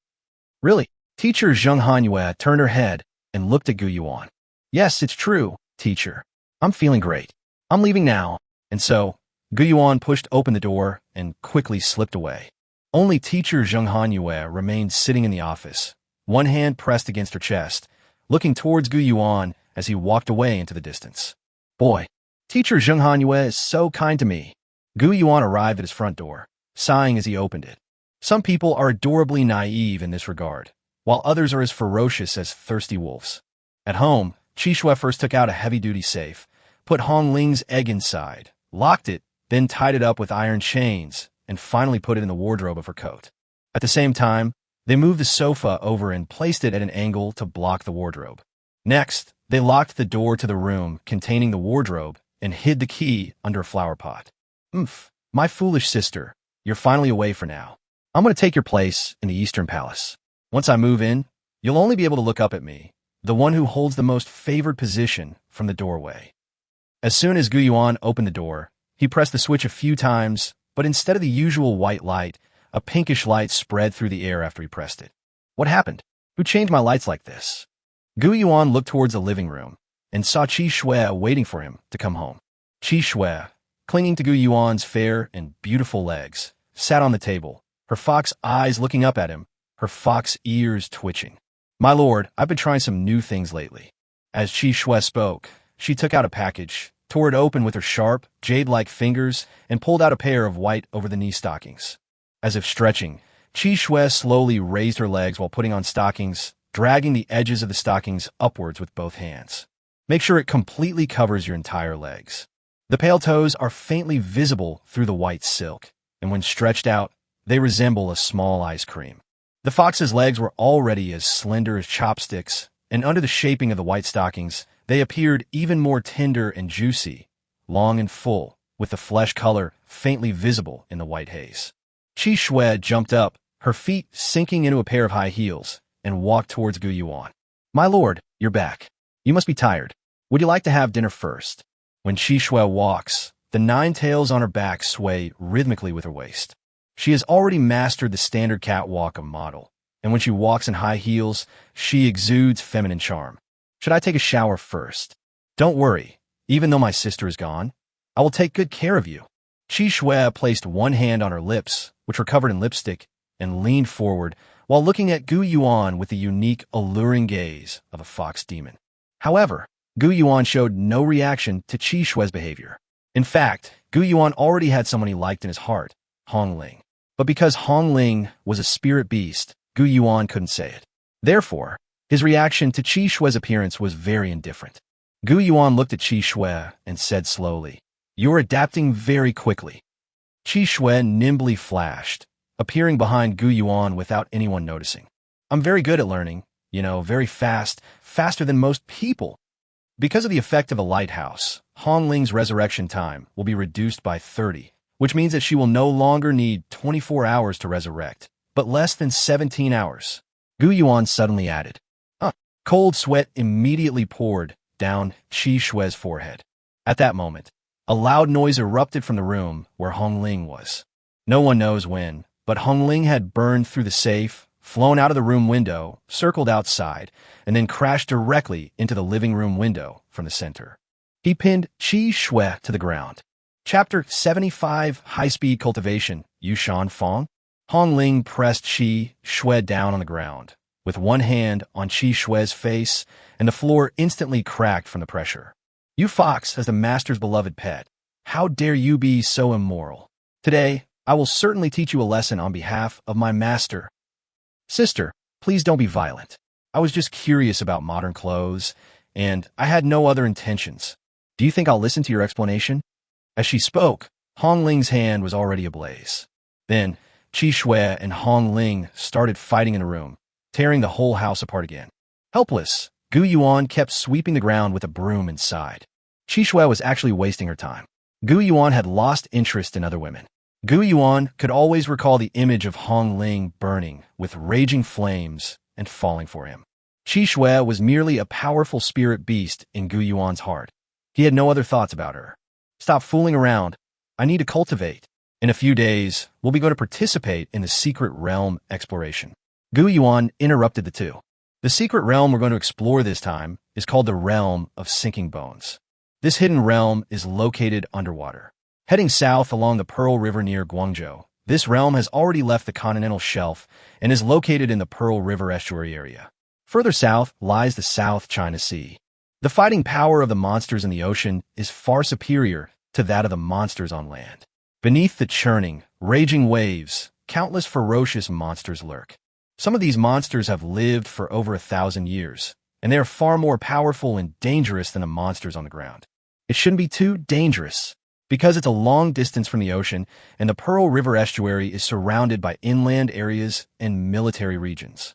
Really? Teacher Zheng Hanyue turned her head and looked at Gu Yuan. Yes, it's true, teacher. I'm feeling great. I'm leaving now. And so, Gu Yuan pushed open the door and quickly slipped away. Only teacher Zheng Hanyue remained sitting in the office, one hand pressed against her chest, looking towards Gu Yuan as he walked away into the distance. Boy, teacher Zheng Hanyue is so kind to me. Gu Yuan arrived at his front door, sighing as he opened it. Some people are adorably naive in this regard, while others are as ferocious as thirsty wolves. At home, Qixue first took out a heavy-duty safe, put Hong Ling's egg inside, locked it, then tied it up with iron chains, and finally put it in the wardrobe of her coat. At the same time, they moved the sofa over and placed it at an angle to block the wardrobe. Next, they locked the door to the room containing the wardrobe and hid the key under a flower pot. My foolish sister, you're finally away for now. I'm going to take your place in the Eastern Palace. Once I move in, you'll only be able to look up at me, the one who holds the most favored position, from the doorway. As soon as Gu Yuan opened the door, he pressed the switch a few times, but instead of the usual white light, a pinkish light spread through the air after he pressed it. What happened? Who changed my lights like this? Gu Yuan looked towards the living room and saw Qixue waiting for him to come home. Qixue, clinging to Gu Yuan's fair and beautiful legs, sat on the table, her fox eyes looking up at him, her fox ears twitching. My lord, I've been trying some new things lately. As Qixue spoke, she took out a package, tore it open with her sharp, jade-like fingers, and pulled out a pair of white over-the-knee stockings. As if stretching, Qixue slowly raised her legs while putting on stockings, dragging the edges of the stockings upwards with both hands. Make sure it completely covers your entire legs. The pale toes are faintly visible through the white silk, and when stretched out, they resemble a small ice cream. The fox's legs were already as slender as chopsticks, and under the shaping of the white stockings, they appeared even more tender and juicy, long and full, with the flesh color faintly visible in the white haze. Qixue jumped up, her feet sinking into a pair of high heels, and walked towards Gu Yuan. My lord, you're back. You must be tired. Would you like to have dinner first? When Qixue walks, the 9 tails on her back sway rhythmically with her waist. She has already mastered the standard catwalk of model, and when she walks in high heels, she exudes feminine charm. Should I take a shower first? Don't worry, even though my sister is gone, I will take good care of you. Qixue placed one hand on her lips, which were covered in lipstick, and leaned forward while looking at Gu Yuan with the unique, alluring gaze of a fox demon. However, Gu Yuan showed no reaction to Qixue's behavior. In fact, Gu Yuan already had someone he liked in his heart, Hong Ling. But because Hong Ling was a spirit beast, Gu Yuan couldn't say it. Therefore, his reaction to Qixue's appearance was very indifferent. Gu Yuan looked at Qixue and said slowly, You're adapting very quickly. Qixue nimbly flashed, appearing behind Gu Yuan without anyone noticing. I'm very good at learning, very fast, faster than most people. Because of the effect of a lighthouse, Hong Ling's resurrection time will be reduced by 30, which means that she will no longer need 24 hours to resurrect, but less than 17 hours. Gu Yuan suddenly added. Cold sweat immediately poured down Qixue's forehead. At that moment, a loud noise erupted from the room where Hong Ling was. No one knows when, but Hong Ling had burned through the safe, flown out of the room window, circled outside, and then crashed directly into the living room window from the center. He pinned Qixue to the ground. Chapter 75, High-Speed Cultivation, Yushan Fong. Hong Ling pressed Qixue down on the ground, with one hand on Qixue's face, and the floor instantly cracked from the pressure. You fox as the master's beloved pet. How dare you be so immoral? Today, I will certainly teach you a lesson on behalf of my master. Sister, please don't be violent. I was just curious about modern clothes, and I had no other intentions. Do you think I'll listen to your explanation? As she spoke, Hong Ling's hand was already ablaze. Then, Qi Shui and Hong Ling started fighting in a room, tearing the whole house apart again. Helpless, Gu Yuan kept sweeping the ground with a broom inside. Qi Shui was actually wasting her time. Gu Yuan had lost interest in other women. Gu Yuan could always recall the image of Hong Ling burning with raging flames and falling for him. Qi Shui was merely a powerful spirit beast in Gu Yuan's heart. He had no other thoughts about her. Stop fooling around. I need to cultivate. In a few days, we'll be going to participate in the secret realm exploration. Gu Yuan interrupted the two. The secret realm we're going to explore this time is called the Realm of Sinking Bones. This hidden realm is located underwater. Heading south along the Pearl River near Guangzhou, this realm has already left the continental shelf and is located in the Pearl River estuary area. Further south lies the South China Sea. The fighting power of the monsters in the ocean is far superior to that of the monsters on land. Beneath the churning, raging waves, countless ferocious monsters lurk. Some of these monsters have lived for over 1,000 years, and they are far more powerful and dangerous than the monsters on the ground. It shouldn't be too dangerous, because it's a long distance from the ocean, and the Pearl River estuary is surrounded by inland areas and military regions.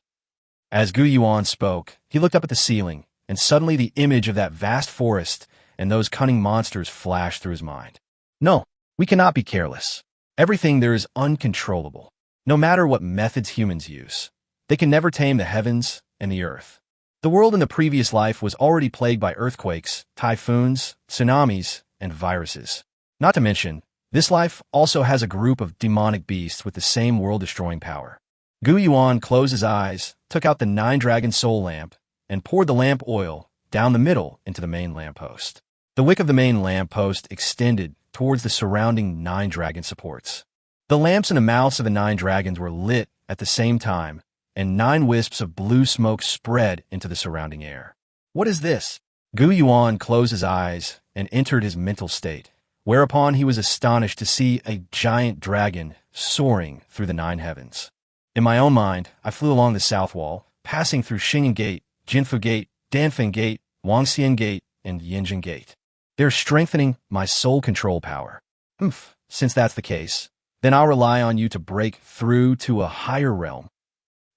As Gu Yuan spoke, he looked up at the ceiling, and suddenly the image of that vast forest and those cunning monsters flashed through his mind. No, we cannot be careless. Everything there is uncontrollable. No matter what methods humans use, they can never tame the heavens and the earth. The world in the previous life was already plagued by earthquakes, typhoons, tsunamis, and viruses. Not to mention, this life also has a group of demonic beasts with the same world-destroying power. Gu Yuan closed his eyes, took out the 9-dragon soul lamp, and poured the lamp oil down the middle into the main lamppost. The wick of the main lamppost extended towards the surrounding 9-dragon supports. The lamps in the mouths of the 9 dragons were lit at the same time, and 9 wisps of blue smoke spread into the surrounding air. What is this? Gu Yuan closed his eyes and entered his mental state, whereupon he was astonished to see a giant dragon soaring through the 9 heavens. In my own mind, I flew along the south wall, passing through Xingyan Gate, Jinfu Gate, Danfeng Gate, Wangxian Gate, and Yinjin Gate. They're strengthening my soul control power. Since that's the case, then I'll rely on you to break through to a higher realm.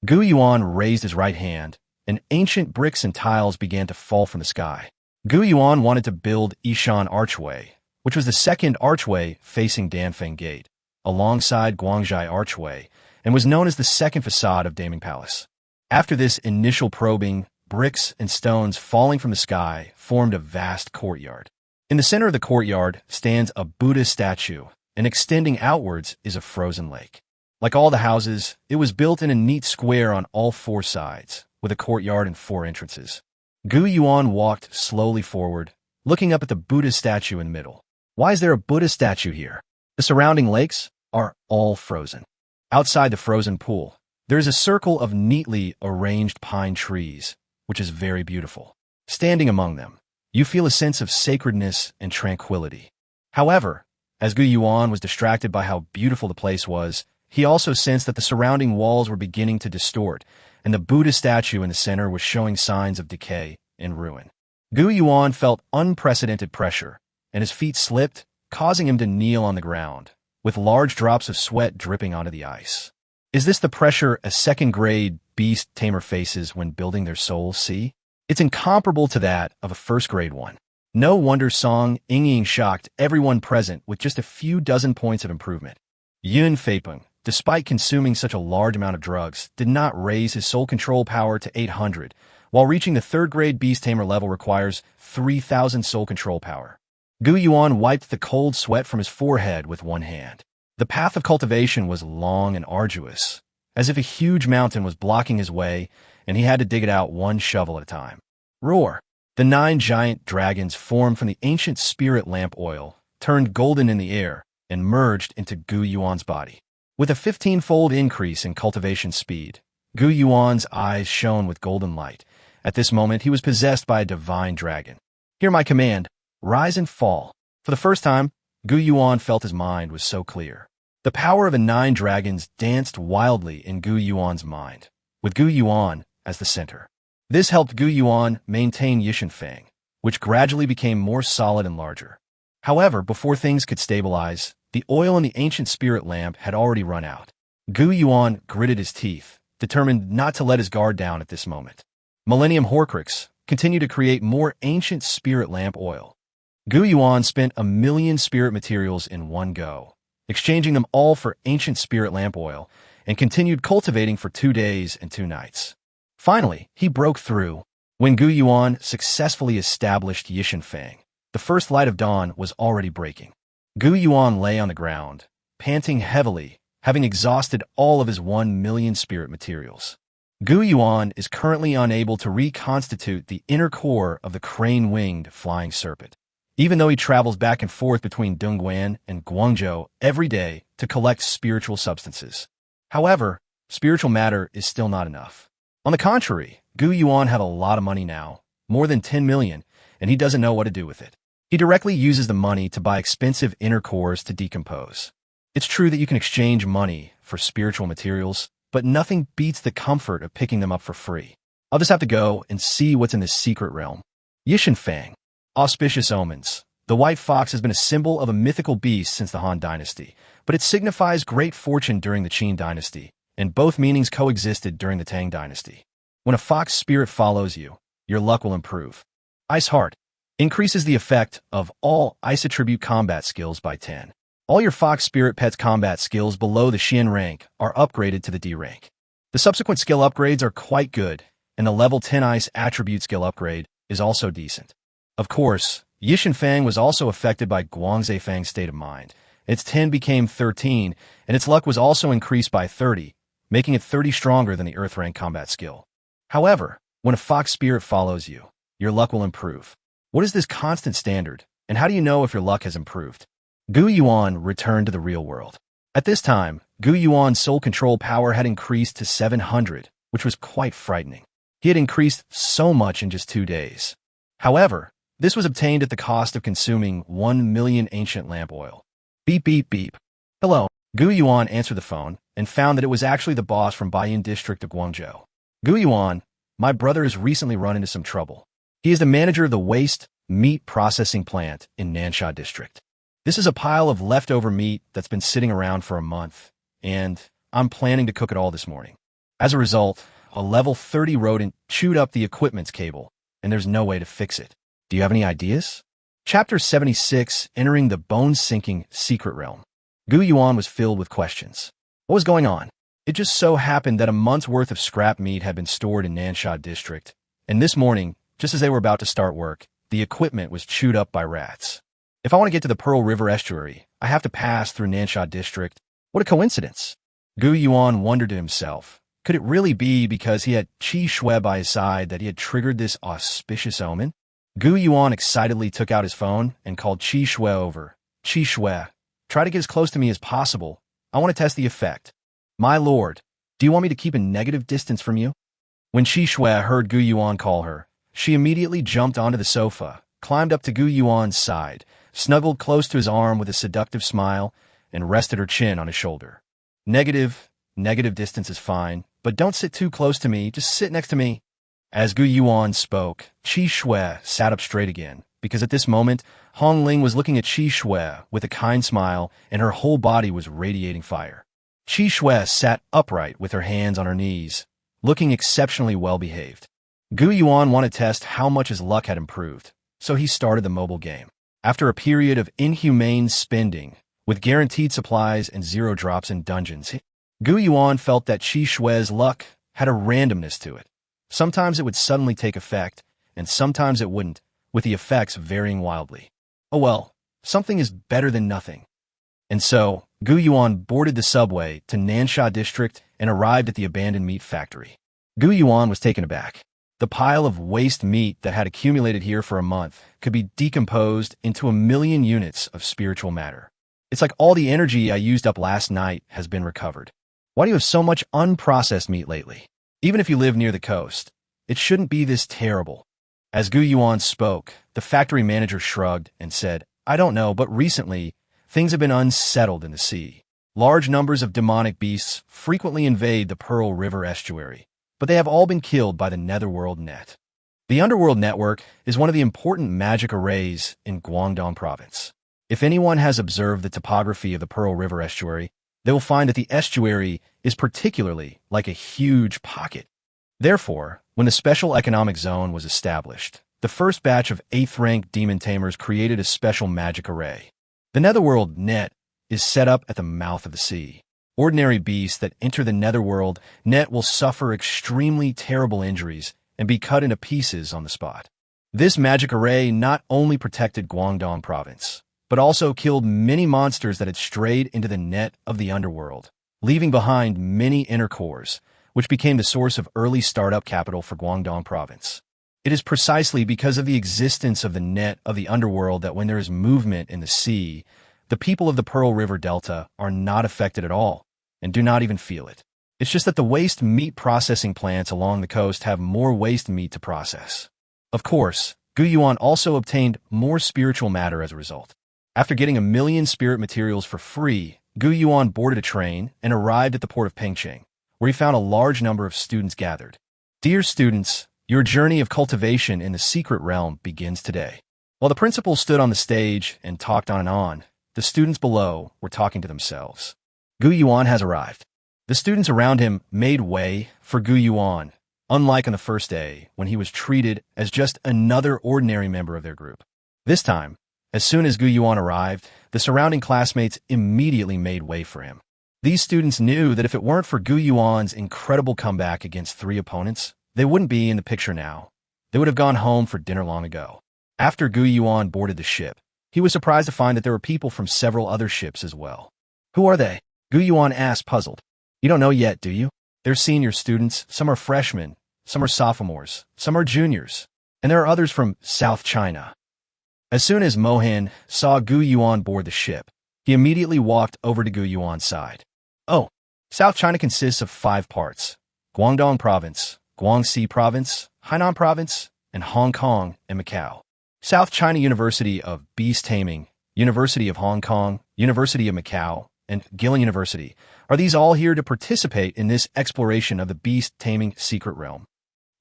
Gu Yuan raised his right hand, and ancient bricks and tiles began to fall from the sky. Gu Yuan wanted to build Yishan Archway, which was the second archway facing Danfeng Gate, alongside Guangzhai Archway, and was known as the second facade of Daming Palace. After this initial probing, bricks and stones falling from the sky formed a vast courtyard. In the center of the courtyard stands a Buddha statue, and extending outwards is a frozen lake. Like all the houses, it was built in a neat square on all 4 sides, with a courtyard and 4 entrances. Gu Yuan walked slowly forward, looking up at the Buddha statue in the middle. Why is there a Buddha statue here? The surrounding lakes are all frozen. Outside the frozen pool, there is a circle of neatly arranged pine trees, which is very beautiful. Standing among them, you feel a sense of sacredness and tranquility. However, as Gu Yuan was distracted by how beautiful the place was, he also sensed that the surrounding walls were beginning to distort, and the Buddha statue in the center was showing signs of decay and ruin. Gu Yuan felt unprecedented pressure, and his feet slipped, causing him to kneel on the ground, with large drops of sweat dripping onto the ice. Is this the pressure a second-grade beast tamer faces when building their souls? See? It's incomparable to that of a first-grade one. No wonder Song Yingying shocked everyone present with just a few dozen points of improvement. Yun Feipeng, despite consuming such a large amount of drugs, did not raise his soul control power to 800, while reaching the third-grade beast tamer level requires 3,000 soul control power. Gu Yuan wiped the cold sweat from his forehead with one hand. The path of cultivation was long and arduous, as if a huge mountain was blocking his way, and he had to dig it out one shovel at a time. Roar! The 9 giant dragons formed from the ancient spirit lamp oil, turned golden in the air, and merged into Gu Yuan's body. With a 15-fold increase in cultivation speed, Gu Yuan's eyes shone with golden light. At this moment, he was possessed by a divine dragon. Hear my command. Rise and fall. For the first time, Gu Yuan felt his mind was so clear. The power of the 9 dragons danced wildly in Gu Yuan's mind, with Gu Yuan as the center. This helped Gu Yuan maintain Yishan, which gradually became more solid and larger. However, before things could stabilize, the oil in the ancient spirit lamp had already run out. Gu Yuan gritted his teeth, determined not to let his guard down at this moment. Millennium Horcrux continued to create more ancient spirit lamp oil. Gu Yuan spent 1,000,000 spirit materials in one go, exchanging them all for ancient spirit lamp oil, and continued cultivating for 2 days and 2 nights. Finally, he broke through. When Gu Yuan successfully established Yishan, the first light of dawn was already breaking. Gu Yuan lay on the ground, panting heavily, having exhausted all of his 1,000,000 spirit materials. Gu Yuan is currently unable to reconstitute the inner core of the crane-winged flying serpent, even though he travels back and forth between Dongguan and Guangzhou every day to collect spiritual substances. However, spiritual matter is still not enough. On the contrary, Gu Yuan had a lot of money now, more than 10 million, and he doesn't know what to do with it. He directly uses the money to buy expensive inner cores to decompose. It's true that you can exchange money for spiritual materials, but nothing beats the comfort of picking them up for free. I'll just have to go and see what's in this secret realm. Yishan. Auspicious omens. The white fox has been a symbol of a mythical beast since the Han Dynasty, but it signifies great fortune during the Qin Dynasty, and both meanings coexisted during the Tang Dynasty. When a fox spirit follows you, your luck will improve. Ice Heart increases the effect of all ice attribute combat skills by 10. All your fox spirit pet's combat skills below the Xian rank are upgraded to the D rank. The subsequent skill upgrades are quite good, and the level 10 ice attribute skill upgrade is also decent. Of course, Yishan was also affected by Guangzifang's state of mind. Its 10 became 13, and its luck was also increased by 30, making it 30 stronger than the Earth rank combat skill. However, when a fox spirit follows you, your luck will improve. What is this constant standard, and how do you know if your luck has improved? Gu Yuan returned to the real world. At this time, Gu Yuan's soul control power had increased to 700, which was quite frightening. He had increased so much in just 2 days. However, this was obtained at the cost of consuming 1,000,000 ancient lamp oil. Beep, beep, beep. Hello. Gu Yuan answered the phone and found that it was actually the boss from Baiyun district of Guangzhou. Gu Yuan, my brother has recently run into some trouble. He is the manager of the waste meat processing plant in Nansha district. This is a pile of leftover meat that's been sitting around for a month, and I'm planning to cook it all this morning. As a result, a level 30 rodent chewed up the equipment's cable, and there's no way to fix it. Do you have any ideas? Chapter 76, Entering the Bone-Sinking Secret Realm. Gu Yuan was filled with questions. What was going on? It just so happened that a month's worth of scrap meat had been stored in Nansha district, and this morning, just as they were about to start work, the equipment was chewed up by rats. If I want to get to the Pearl River estuary, I have to pass through Nansha district. What a coincidence. Gu Yuan wondered to himself, could it really be because he had Qi Shui by his side that he had triggered this auspicious omen? Gu Yuan excitedly took out his phone and called Qi Shui over. Qi Shui, try to get as close to me as possible. I want to test the effect. My lord, do you want me to keep a negative distance from you? When Qi Shui heard Gu Yuan call her, she immediately jumped onto the sofa, climbed up to Gu Yuan's side, snuggled close to his arm with a seductive smile, and rested her chin on his shoulder. Negative distance is fine, but don't sit too close to me, just sit next to me. As Gu Yuan spoke, Qi Shui sat up straight again, because at this moment, Hong Ling was looking at Qi Shui with a kind smile, and her whole body was radiating fire. Qi Shui sat upright with her hands on her knees, looking exceptionally well-behaved. Gu Yuan wanted to test how much his luck had improved, so he started the mobile game. After a period of inhumane spending, with guaranteed supplies and 0 drops in dungeons, Gu Yuan felt that Qi Shui's luck had a randomness to it. Sometimes it would suddenly take effect, and sometimes it wouldn't, with the effects varying wildly. Oh well, something is better than nothing. And so, Gu Yuan boarded the subway to Nansha district and arrived at the abandoned meat factory. Gu Yuan was taken aback. The pile of waste meat that had accumulated here for a month could be decomposed into 1,000,000 units of spiritual matter. It's like all the energy I used up last night has been recovered. Why do you have so much unprocessed meat lately? Even if you live near the coast, it shouldn't be this terrible. As Gu Yuan spoke, the factory manager shrugged and said, I don't know, but recently, things have been unsettled in the sea. Large numbers of demonic beasts frequently invade the Pearl River estuary. but they have all been killed by the Netherworld Net. The Underworld Network is one of the important magic arrays in Guangdong Province. If anyone has observed the topography of the Pearl River estuary, they will find that the estuary is particularly like a huge pocket. Therefore, when the Special Economic Zone was established, the first batch of 8th-rank demon tamers created a special magic array. The Netherworld Net is set up at the mouth of the sea. Ordinary beasts that enter the Netherworld Net will suffer extremely terrible injuries and be cut into pieces on the spot. This magic array not only protected Guangdong Province, but also killed many monsters that had strayed into the net of the underworld, leaving behind many inner cores, which became the source of early startup capital for Guangdong Province. It is precisely because of the existence of the net of the underworld that when there is movement in the sea, the people of the Pearl River Delta are not affected at all and do not even feel it. It's just that the waste meat processing plants along the coast have more waste meat to process. Of course, Gu Yuan also obtained more spiritual matter as a result. After getting 1 million spirit materials for free, Gu Yuan boarded a train and arrived at the port of Pengcheng, where he found a large number of students gathered. Dear students, your journey of cultivation in the secret realm begins today. While the principal stood on the stage and talked on and on, the students below were talking to themselves. Gu Yuan has arrived. The students around him made way for Gu Yuan, unlike on the first day when he was treated as just another ordinary member of their group. This time, as soon as Gu Yuan arrived, the surrounding classmates immediately made way for him. These students knew that if it weren't for Gu Yuan's incredible comeback against 3 opponents, they wouldn't be in the picture now. They would have gone home for dinner long ago. After Gu Yuan boarded the ship, he was surprised to find that there were people from several other ships as well. Who are they? Gu Yuan asked, puzzled. You don't know yet, do you? They're senior students, some are freshmen, some are sophomores, some are juniors, and there are others from South China. As soon as Mohan saw Gu Yuan board the ship, he immediately walked over to Gu Yuan's side. Oh, South China consists of 5 parts: Guangdong Province, Guangxi Province, Hainan Province, and Hong Kong and Macau. South China University of Beast Taming, University of Hong Kong, University of Macau, and Guilin University. Are these all here to participate in this exploration of the beast-taming secret realm?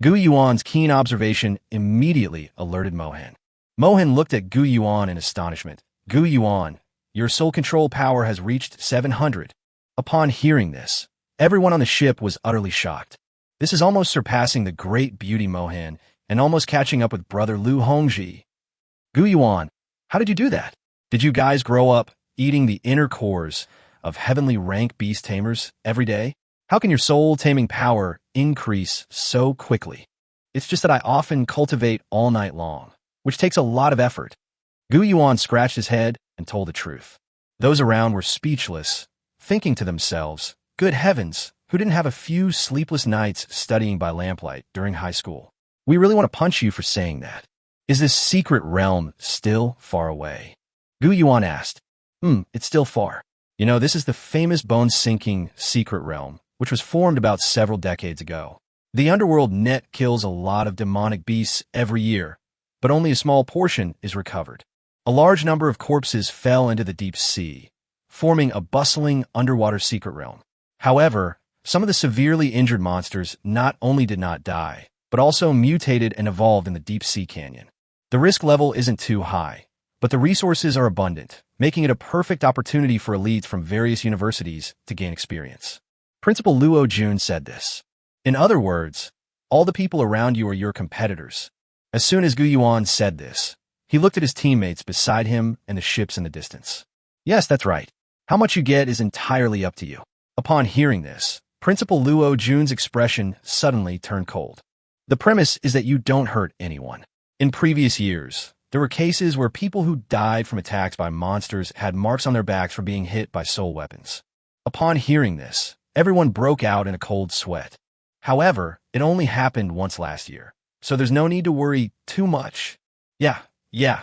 Gu Yuan's keen observation immediately alerted Mohan. Mohan looked at Gu Yuan in astonishment. Gu Yuan, your soul control power has reached 700. Upon hearing this, everyone on the ship was utterly shocked. This is almost surpassing the great beauty Mohan and almost catching up with brother Lu Hongji. Gu Yuan, how did you do that? Did you guys grow up eating the inner cores of heavenly rank beast tamers every day? How can your soul-taming power increase so quickly? It's just that I often cultivate all night long, which takes a lot of effort. Gu Yuan scratched his head and told the truth. Those around were speechless, thinking to themselves, good heavens, who didn't have a few sleepless nights studying by lamplight during high school? We really want to punch you for saying that. Is this secret realm still far away? Gu Yuan asked. It's still far. You know, this is the famous bone-sinking secret realm, which was formed about several decades ago. The underworld net kills a lot of demonic beasts every year, but only a small portion is recovered. A large number of corpses fell into the deep sea, forming a bustling underwater secret realm. However, some of the severely injured monsters not only did not die, but also mutated and evolved in the deep sea canyon. The risk level isn't too high, but the resources are abundant, making it a perfect opportunity for elites from various universities to gain experience. Principal Luo Jun said this. In other words, all the people around you are your competitors. As soon as Gu Yuan said this, he looked at his teammates beside him and the ships in the distance. Yes, that's right. How much you get is entirely up to you. Upon hearing this, Principal Luo Jun's expression suddenly turned cold. The premise is that you don't hurt anyone. In previous years, there were cases where people who died from attacks by monsters had marks on their backs from being hit by soul weapons. Upon hearing this, everyone broke out in a cold sweat. However, it only happened once last year, so there's no need to worry too much. Yeah.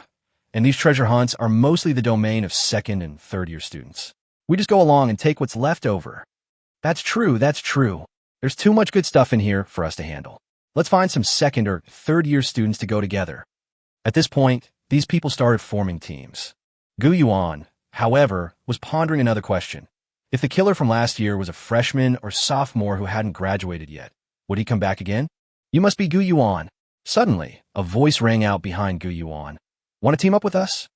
And these treasure hunts are mostly the domain of 2nd and 3rd year students. We just go along and take what's left over. That's true. There's too much good stuff in here for us to handle. Let's find some 2nd or 3rd year students to go together. At this point, these people started forming teams. Gu Yuan, however, was pondering another question. If the killer from last year was a freshman or sophomore who hadn't graduated yet, Would he come back again? You must be Gu Yuan. Suddenly, a voice rang out behind Gu Yuan. Want to team up with us?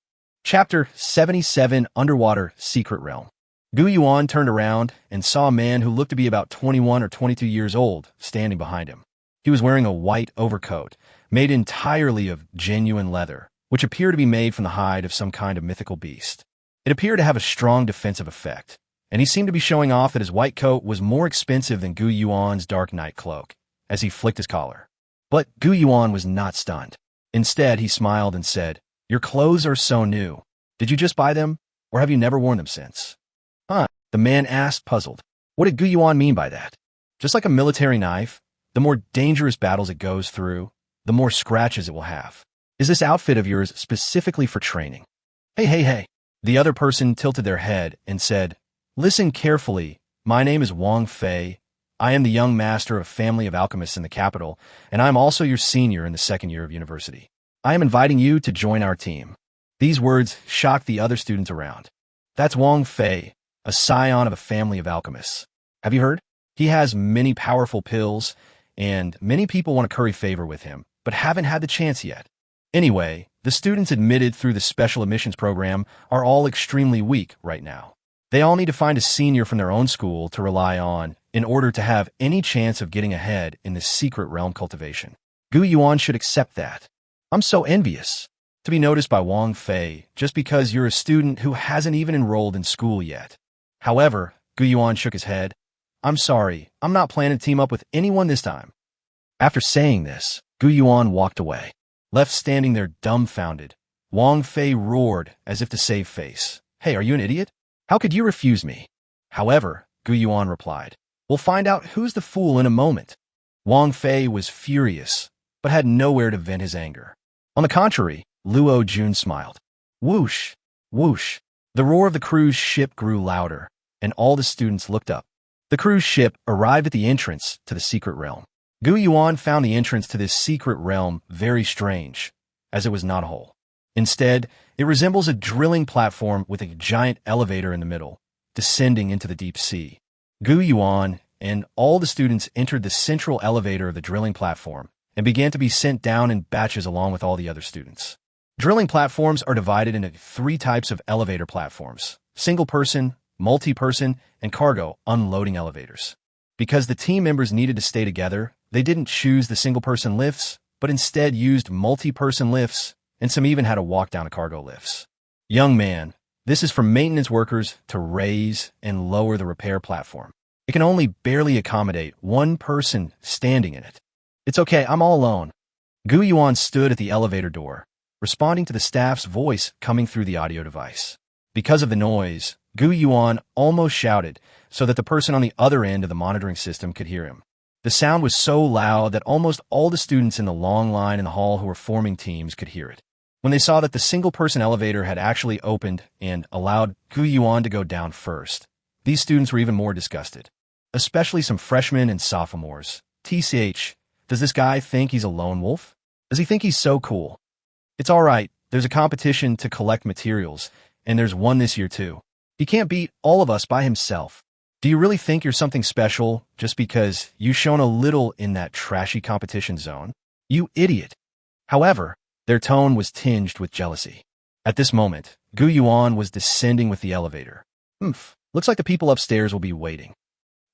Chapter 77, Underwater Secret Realm. Gu Yuan turned around and saw a man who looked to be about 21 or 22 years old standing behind him. He was wearing a white overcoat, made entirely of genuine leather, which appeared to be made from the hide of some kind of mythical beast. It appeared to have a strong defensive effect, and he seemed to be showing off that his white coat was more expensive than Gu Yuan's dark night cloak, as he flicked his collar. But Gu Yuan was not stunned. Instead, he smiled and said, "Your clothes are so new. Did you just buy them, or have you never worn them since?" Huh? The man asked, puzzled. What did Gu Yuan mean by that? Just like a military knife, the more dangerous battles it goes through, the more scratches it will have. Is this outfit of yours specifically for training? Hey. The other person tilted their head and said, "Listen carefully. My name is Wang Fei. I am the young master of a family of alchemists in the capital, and I am also your senior in the second year of university. I am inviting you to join our team." These words shocked the other students around. That's Wang Fei, a scion of a family of alchemists. Have you heard? He has many powerful pills, and many people want to curry favor with him, but haven't had the chance yet. Anyway, the students admitted through the special admissions program are all extremely weak right now. They all need to find a senior from their own school to rely on in order to have any chance of getting ahead in this secret realm cultivation. Gu Yuan should accept that. I'm so envious to be noticed by Wang Fei just because you're a student who hasn't even enrolled in school yet. However, Gu Yuan shook his head. I'm sorry, I'm not planning to team up with anyone this time. After saying this, Gu Yuan walked away. Left standing there dumbfounded, Wang Fei roared as if to save face. Hey, are you an idiot? How could you refuse me? However, Gu Yuan replied, we'll find out who's the fool in a moment. Wang Fei was furious, but had nowhere to vent his anger. On the contrary, Luo Jun smiled. Whoosh, whoosh. The roar of the cruise ship grew louder, and all the students looked up. The cruise ship arrived at the entrance to the secret realm. Gu Yuan found the entrance to this secret realm very strange, as it was not a hole. Instead, it resembles a drilling platform with a giant elevator in the middle, descending into the deep sea. Gu Yuan and all the students entered the central elevator of the drilling platform and began to be sent down in batches along with all the other students. Drilling platforms are divided into 3 types of elevator platforms: single-person, multi-person, and cargo unloading elevators. Because the team members needed to stay together, they didn't choose the single-person lifts, but instead used multi-person lifts, and some even had to walk down the cargo lifts. Young man, this is for maintenance workers to raise and lower the repair platform. It can only barely accommodate 1 person standing in it. It's okay, I'm all alone. Gu Yuan stood at the elevator door, responding to the staff's voice coming through the audio device. Because of the noise, Gu Yuan almost shouted so that the person on the other end of the monitoring system could hear him. The sound was so loud that almost all the students in the long line in the hall who were forming teams could hear it. When they saw that the single-person elevator had actually opened and allowed Gu Yuan to go down first, these students were even more disgusted, especially some freshmen and sophomores. TCH, does this guy think he's a lone wolf? Does he think he's so cool? It's all right, there's a competition to collect materials, and there's one this year too. He can't beat all of us by himself. Do you really think you're something special just because you shone a little in that trashy competition zone? You idiot. However, their tone was tinged with jealousy. At this moment, Gu Yuan was descending with the elevator. Looks like the people upstairs will be waiting.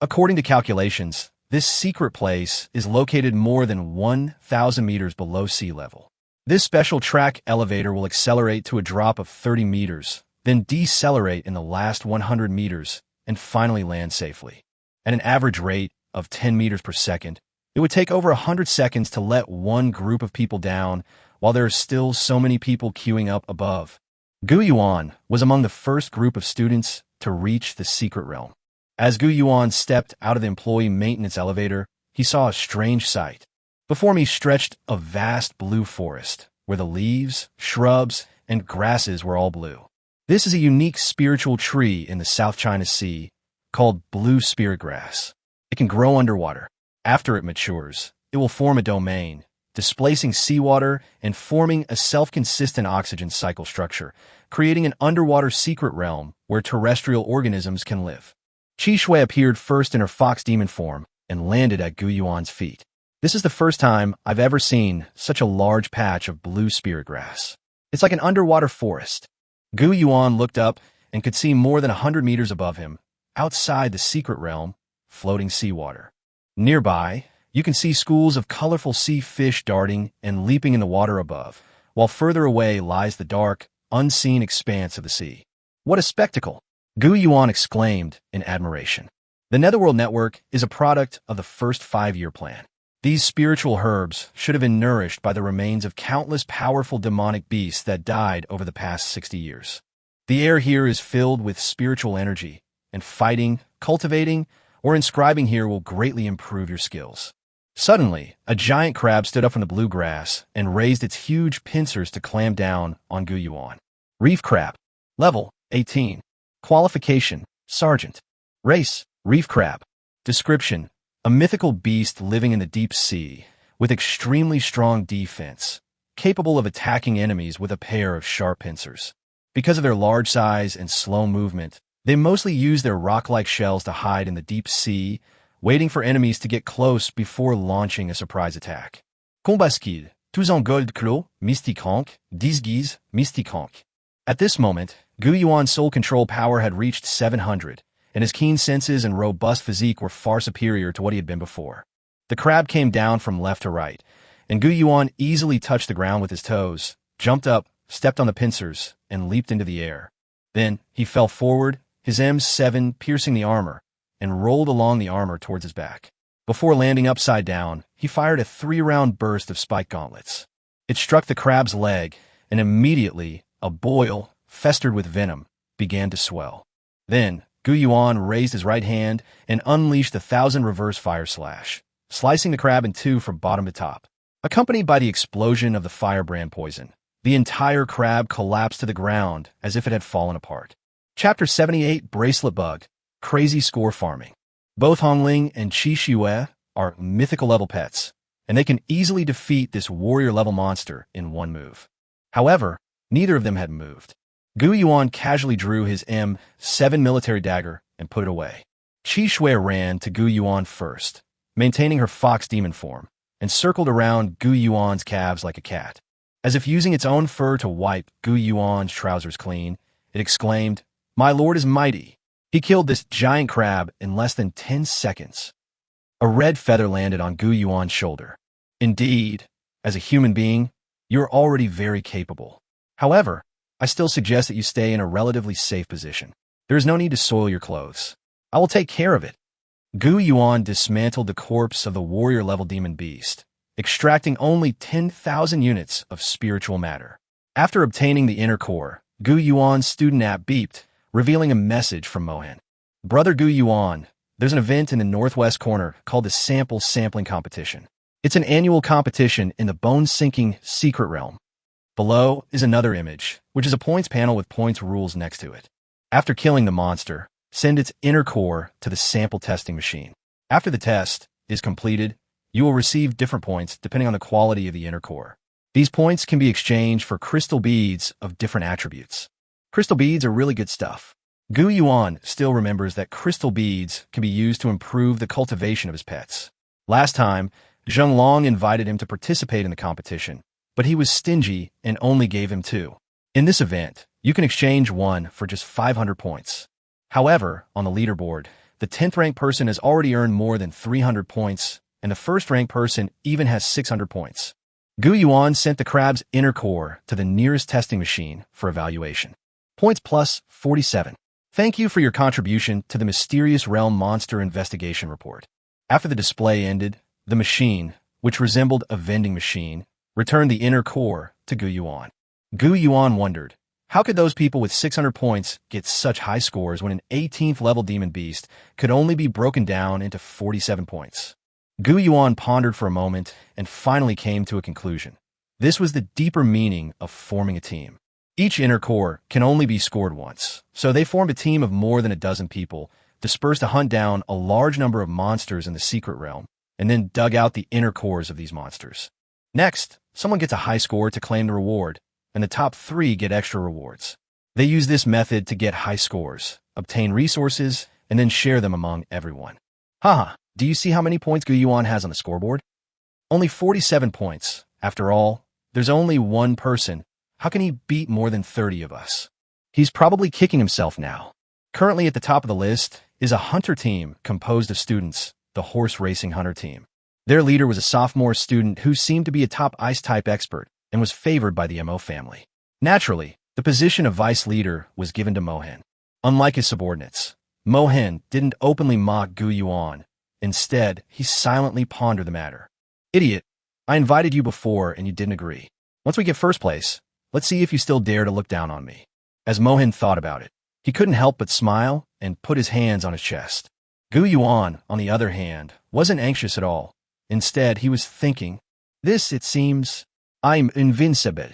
According to calculations, this secret place is located more than 1,000 meters below sea level. This special track elevator will accelerate to a drop of 30 meters, then decelerate in the last 100 meters, and finally land safely. At an average rate of 10 meters per second, it would take over 100 seconds to let one group of people down while there are still so many people queuing up above. Gu Yuan was among the first group of students to reach the secret realm. As Gu Yuan stepped out of the employee maintenance elevator, he saw a strange sight. Before me stretched a vast blue forest, where the leaves, shrubs, and grasses were all blue. This is a unique spiritual tree in the South China Sea called blue spirit grass. It can grow underwater. After it matures, it will form a domain, displacing seawater and forming a self-consistent oxygen cycle structure, creating an underwater secret realm where terrestrial organisms can live. Qi Shui appeared first in her fox demon form, and landed at Gu Yuan's feet. This is the first time I've ever seen such a large patch of blue spirit grass. It's like an underwater forest. Gu Yuan looked up and could see more than 100 meters above him, outside the secret realm, floating seawater. Nearby, you can see schools of colorful sea fish darting and leaping in the water above, while further away lies the dark, unseen expanse of the sea. What a spectacle! Gu Yuan exclaimed in admiration. The Netherworld Network is a product of the first 5-year plan. These spiritual herbs should have been nourished by the remains of countless powerful demonic beasts that died over the past 60 years. The air here is filled with spiritual energy, and fighting, cultivating, or inscribing here will greatly improve your skills. Suddenly, a giant crab stood up from the blue grass and raised its huge pincers to clamp down on Gu Yuan. Reef crab. Level, 18. Qualification, Sergeant. Race, reef crab. Description, a mythical beast living in the deep sea, with extremely strong defense, capable of attacking enemies with a pair of sharp pincers. Because of their large size and slow movement, they mostly use their rock-like shells to hide in the deep sea, waiting for enemies to get close before launching a surprise attack. Combatskid, tous en gold clos, mystiquant, disguise, mystiquant. At this moment, Gu Yuan's soul control power had reached 700, and his keen senses and robust physique were far superior to what he had been before. The crab came down from left to right, and Gu Yuan easily touched the ground with his toes, jumped up, stepped on the pincers, and leaped into the air. Then, he fell forward, his M7 piercing the armor, and rolled along the armor towards his back. Before landing upside down, he fired a 3-round burst of spike gauntlets. It struck the crab's leg, and immediately, a boil, festered with venom, began to swell. Then, Gu Yuan raised his right hand and unleashed the 1,000 reverse fire slash, slicing the crab in two from bottom to top. Accompanied by the explosion of the firebrand poison, the entire crab collapsed to the ground as if it had fallen apart. Chapter 78, Bracelet Bug, Crazy Score Farming. Both Hongling and Qi Shue are mythical-level pets, and they can easily defeat this warrior-level monster in one move. However, neither of them had moved. Gu Yuan casually drew his M7 military dagger and put it away. Qi Shui ran to Gu Yuan first, maintaining her fox demon form, and circled around Gu Yuan's calves like a cat. As if using its own fur to wipe Gu Yuan's trousers clean, it exclaimed, "My lord is mighty." He killed this giant crab in less than 10 seconds. A red feather landed on Gu Yuan's shoulder. Indeed, as a human being, you're already very capable. However, I still suggest that you stay in a relatively safe position. There is no need to soil your clothes. I will take care of it. Gu Yuan dismantled the corpse of the warrior-level demon beast, extracting only 10,000 units of spiritual matter. After obtaining the inner core, Gu Yuan's student app beeped, revealing a message from Mohan. Brother Gu Yuan, there's an event in the northwest corner called the Sample Sampling Competition. It's an annual competition in the bone-sinking secret realm. Below is another image, which is a points panel with points rules next to it. After killing the monster, send its inner core to the sample testing machine. After the test is completed, you will receive different points depending on the quality of the inner core. These points can be exchanged for crystal beads of different attributes. Crystal beads are really good stuff. Gu Yuan still remembers that crystal beads can be used to improve the cultivation of his pets. Last time, Zheng Long invited him to participate in the competition, but he was stingy and only gave him 2. In this event, you can exchange 1 for just 500 points. However, on the leaderboard, the 10th-ranked person has already earned more than 300 points, and the first-ranked person even has 600 points. Gu Yuan sent the crab's inner core to the nearest testing machine for evaluation. Points plus 47. Thank you for your contribution to the Mysterious Realm Monster Investigation Report. After the display ended, the machine, which resembled a vending machine, returned the inner core to Gu Yuan. Gu Yuan wondered, how could those people with 600 points get such high scores when an 18th level demon beast could only be broken down into 47 points? Gu Yuan pondered for a moment and finally came to a conclusion. This was the deeper meaning of forming a team. Each inner core can only be scored once, so they formed a team of more than a dozen people, dispersed to hunt down a large number of monsters in the secret realm, and then dug out the inner cores of these monsters. Next, someone gets a high score to claim the reward, and the top 3 get extra rewards. They use this method to get high scores, obtain resources, and then share them among everyone. Haha, Do you see how many points Gu Yuan has on the scoreboard? Only 47 points. After all, there's only one person. How can he beat more than 30 of us? He's probably kicking himself now. Currently at the top of the list is a hunter team composed of students, the horse racing hunter team. Their leader was a sophomore student who seemed to be a top ice-type expert and was favored by the Mo family. Naturally, the position of vice leader was given to Mohen. Unlike his subordinates, Mohen didn't openly mock Gu Yuan. Instead, he silently pondered the matter. Idiot, I invited you before and you didn't agree. Once we get first place, let's see if you still dare to look down on me. As Mohen thought about it, he couldn't help but smile and put his hands on his chest. Gu Yuan, on the other hand, wasn't anxious at all. Instead, he was thinking, this, it seems, I'm invincible.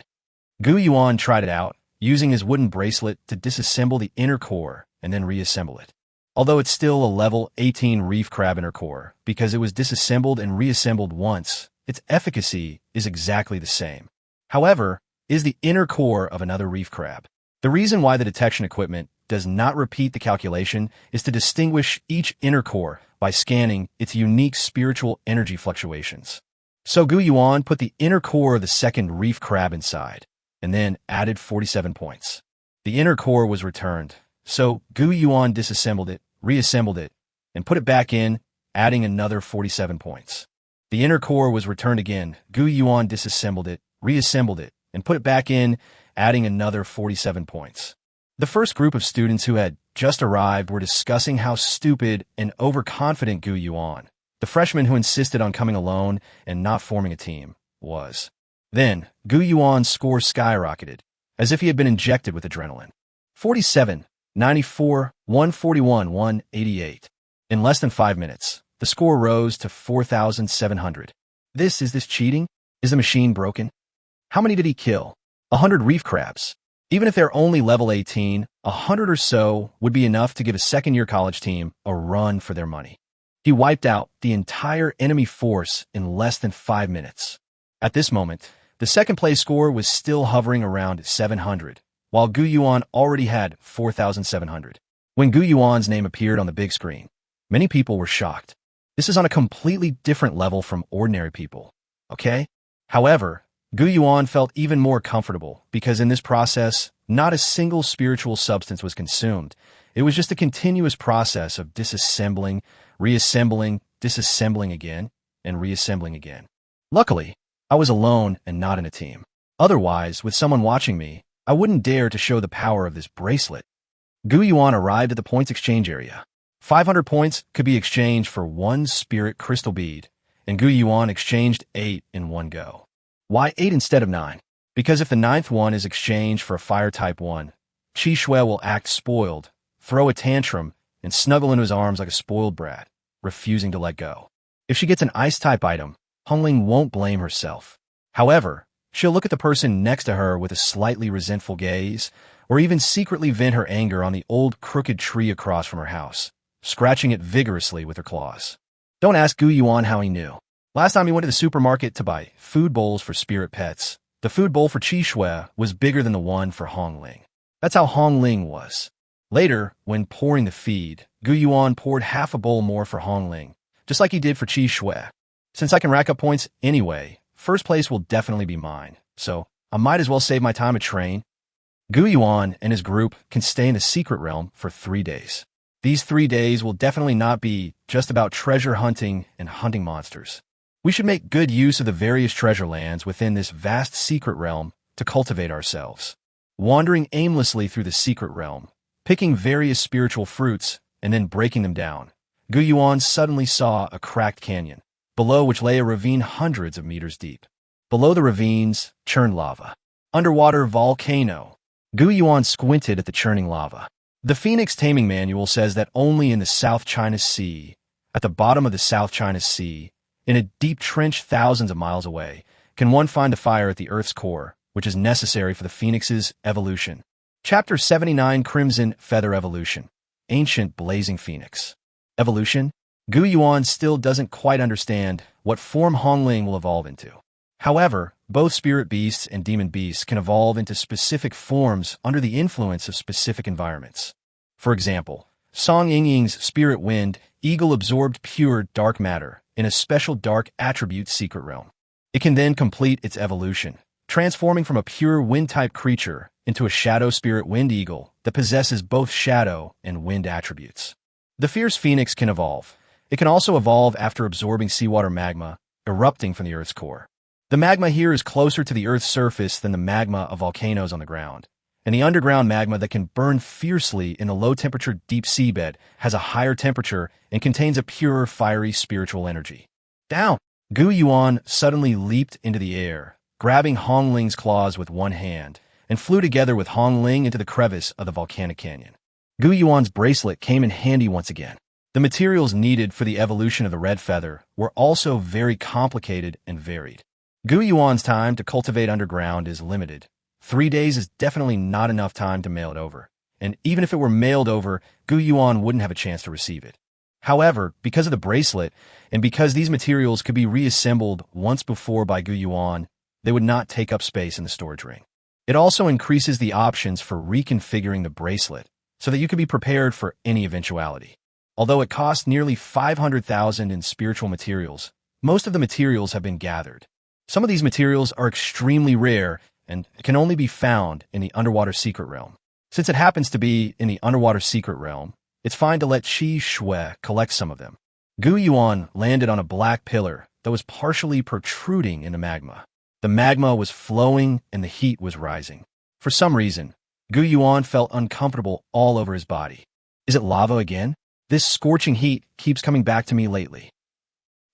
Gu Yuan tried it out, using his wooden bracelet to disassemble the inner core and then reassemble it. Although it's still a level 18 reef crab inner core, because it was disassembled and reassembled once, its efficacy is exactly the same. However, is the inner core of another reef crab. The reason why the detection equipment does not repeat the calculation is to distinguish each inner core by scanning its unique spiritual energy fluctuations. So Gu Yuan put the inner core of the second reef crab inside, and then added 47 points. The inner core was returned, so Gu Yuan disassembled it, reassembled it, and put it back in, adding another 47 points. The inner core was returned again. Gu Yuan disassembled it, reassembled it, and put it back in, adding another 47 points. The first group of students who had just arrived were discussing how stupid and overconfident Gu Yuan, the freshman who insisted on coming alone and not forming a team, was. Then, Gu Yuan's score skyrocketed, as if he had been injected with adrenaline. 47, 94, 141, 188. In less than 5 minutes, the score rose to 4,700. Is this cheating? Is the machine broken? How many did he kill? 100 reef crabs. Even if they're only level 18, 100 or so would be enough to give a second-year college team a run for their money. He wiped out the entire enemy force in less than 5 minutes. At this moment, the second-place score was still hovering around 700, while Gu Yuan already had 4,700. When Gu Yuan's name appeared on the big screen, many people were shocked. This is on a completely different level from ordinary people, okay? However, Gu Yuan felt even more comfortable because in this process, not a single spiritual substance was consumed. It was just a continuous process of disassembling, reassembling, disassembling again, and reassembling again. Luckily, I was alone and not in a team. Otherwise, with someone watching me, I wouldn't dare to show the power of this bracelet. Gu Yuan arrived at the points exchange area. 500 points could be exchanged for 1 spirit crystal bead, and Gu Yuan exchanged 8 in one go. Why 8 instead of 9? Because if the 9th one is exchanged for a fire type 1, Qi Shui will act spoiled, throw a tantrum, and snuggle into his arms like a spoiled brat, refusing to let go. If she gets an ice type item, Hongling won't blame herself. However, she'll look at the person next to her with a slightly resentful gaze, or even secretly vent her anger on the old crooked tree across from her house, scratching it vigorously with her claws. Don't ask Gu Yuan how he knew. Last time he went to the supermarket to buy food bowls for spirit pets, the food bowl for Qi Shui was bigger than the one for Hongling. That's how Hongling was. Later, when pouring the feed, Gu Yuan poured half a bowl more for Hongling, just like he did for Qi Shui. Since I can rack up points anyway, first place will definitely be mine, so I might as well save my time at train. Gu Yuan and his group can stay in the secret realm for 3 days. These 3 days will definitely not be just about treasure hunting and hunting monsters. We should make good use of the various treasure lands within this vast secret realm to cultivate ourselves. Wandering aimlessly through the secret realm, picking various spiritual fruits, and then breaking them down, Gu Yuan suddenly saw a cracked canyon, below which lay a ravine hundreds of meters deep. Below the ravines, churned lava. Underwater volcano. Gu Yuan squinted at the churning lava. The Phoenix Taming Manual says that only in the South China Sea, at the bottom of the South China Sea, in a deep trench thousands of miles away, can one find the fire at the Earth's core, which is necessary for the Phoenix's evolution. Chapter 79, Crimson Feather Evolution. Ancient Blazing Phoenix. Evolution? Gu Yuan still doesn't quite understand what form Hongling will evolve into. However, both spirit beasts and demon beasts can evolve into specific forms under the influence of specific environments. For example, Song Yingying's spirit wind eagle absorbed pure dark matter in a special dark attribute secret realm. It can then complete its evolution, transforming from a pure wind-type creature into a shadow spirit wind eagle that possesses both shadow and wind attributes. The fierce phoenix can evolve. It can also evolve after absorbing seawater magma, erupting from the Earth's core. The magma here is closer to the Earth's surface than the magma of volcanoes on the ground, and the underground magma that can burn fiercely in a low-temperature deep seabed has a higher temperature and contains a purer, fiery spiritual energy. Down! Gu Yuan suddenly leaped into the air, grabbing Hong Ling's claws with one hand, and flew together with Hong Ling into the crevice of the volcanic canyon. Gu Yuan's bracelet came in handy once again. The materials needed for the evolution of the red feather were also very complicated and varied. Gu Yuan's time to cultivate underground is limited. 3 days is definitely not enough time to mail it over, and even if it were mailed over, Gu Yuan wouldn't have a chance to receive it. However, because of the bracelet, and because these materials could be reassembled once before by Gu Yuan, they would not take up space in the storage ring. It also increases the options for reconfiguring the bracelet, so that you can be prepared for any eventuality. Although it costs nearly 500,000 in spiritual materials, most of the materials have been gathered. Some of these materials are extremely rare and can only be found in the underwater secret realm. Since it happens to be in the underwater secret realm, it's fine to let Qi Shui collect some of them. Gu Yuan landed on a black pillar that was partially protruding in the magma. The magma was flowing and the heat was rising. For some reason, Gu Yuan felt uncomfortable all over his body. Is it lava again? This scorching heat keeps coming back to me lately.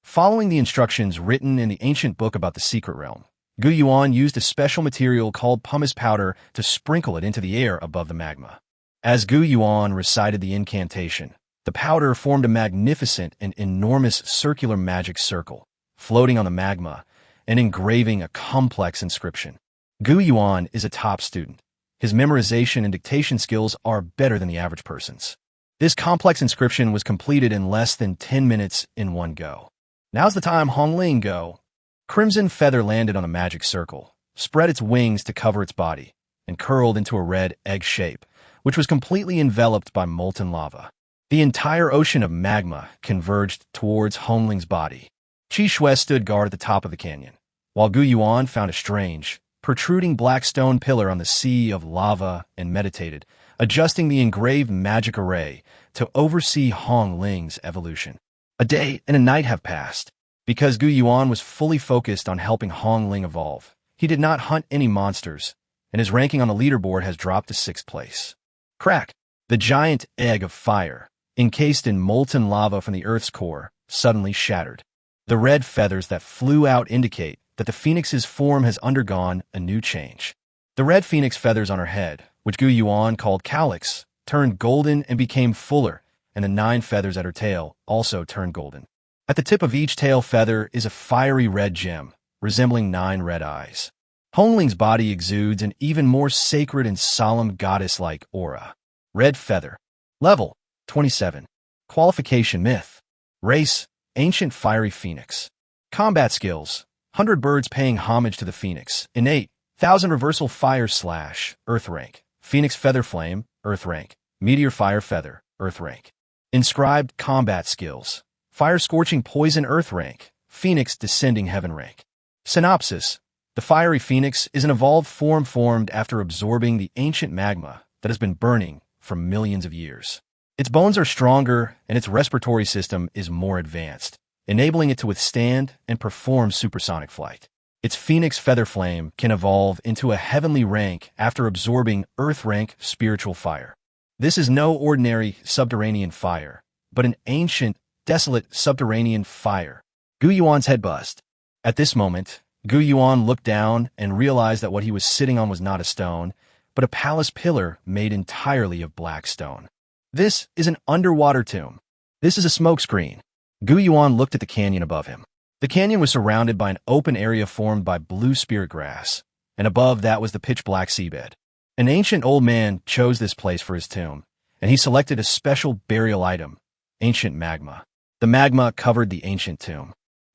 Following the instructions written in the ancient book about the secret realm, Gu Yuan used a special material called pumice powder to sprinkle it into the air above the magma. As Gu Yuan recited the incantation, the powder formed a magnificent and enormous circular magic circle, floating on the magma and engraving a complex inscription. Gu Yuan is a top student. His memorization and dictation skills are better than the average person's. This complex inscription was completed in less than 10 minutes in one go. Now's the time, Hong Ling, go. Crimson Feather landed on a magic circle, spread its wings to cover its body, and curled into a red egg shape, which was completely enveloped by molten lava. The entire ocean of magma converged towards Hong Ling's body. Qi Shui stood guard at the top of the canyon, while Gu Yuan found a strange, protruding black stone pillar on the sea of lava and meditated, adjusting the engraved magic array to oversee Hong Ling's evolution. A day and a night have passed. Because Gu Yuan was fully focused on helping Hong Ling evolve, he did not hunt any monsters, and his ranking on the leaderboard has dropped to 6th place. Crack! The giant egg of fire, encased in molten lava from the Earth's core, suddenly shattered. The red feathers that flew out indicate that the phoenix's form has undergone a new change. The red phoenix feathers on her head, which Gu Yuan called calyx, turned golden and became fuller, and the 9 feathers at her tail also turned golden. At the tip of each tail feather is a fiery red gem, resembling 9 red eyes. Hong Ling's body exudes an even more sacred and solemn goddess-like aura. Red feather. Level, 27. Qualification myth. Race, ancient fiery phoenix. Combat skills, 100 birds paying homage to the phoenix. Innate, 1000 reversal fire / earth rank. Phoenix feather flame, earth rank. Meteor fire feather, earth rank. Inscribed combat skills. Fire scorching poison earth rank. Phoenix descending heaven rank. Synopsis. The fiery phoenix is an evolved form formed after absorbing the ancient magma that has been burning for millions of years. Its bones are stronger and its respiratory system is more advanced, enabling it to withstand and perform supersonic flight. Its phoenix feather flame can evolve into a heavenly rank after absorbing earth rank spiritual fire. This is no ordinary subterranean fire, but an ancient, desolate subterranean fire. Gu Yuan's head buzzed. At this moment, Gu Yuan looked down and realized that what he was sitting on was not a stone, but a palace pillar made entirely of black stone. This is an underwater tomb. This is a smokescreen. Gu Yuan looked at the canyon above him. The canyon was surrounded by an open area formed by blue spirit grass, and above that was the pitch-black seabed. An ancient old man chose this place for his tomb, and he selected a special burial item, ancient magma. The magma covered the ancient tomb.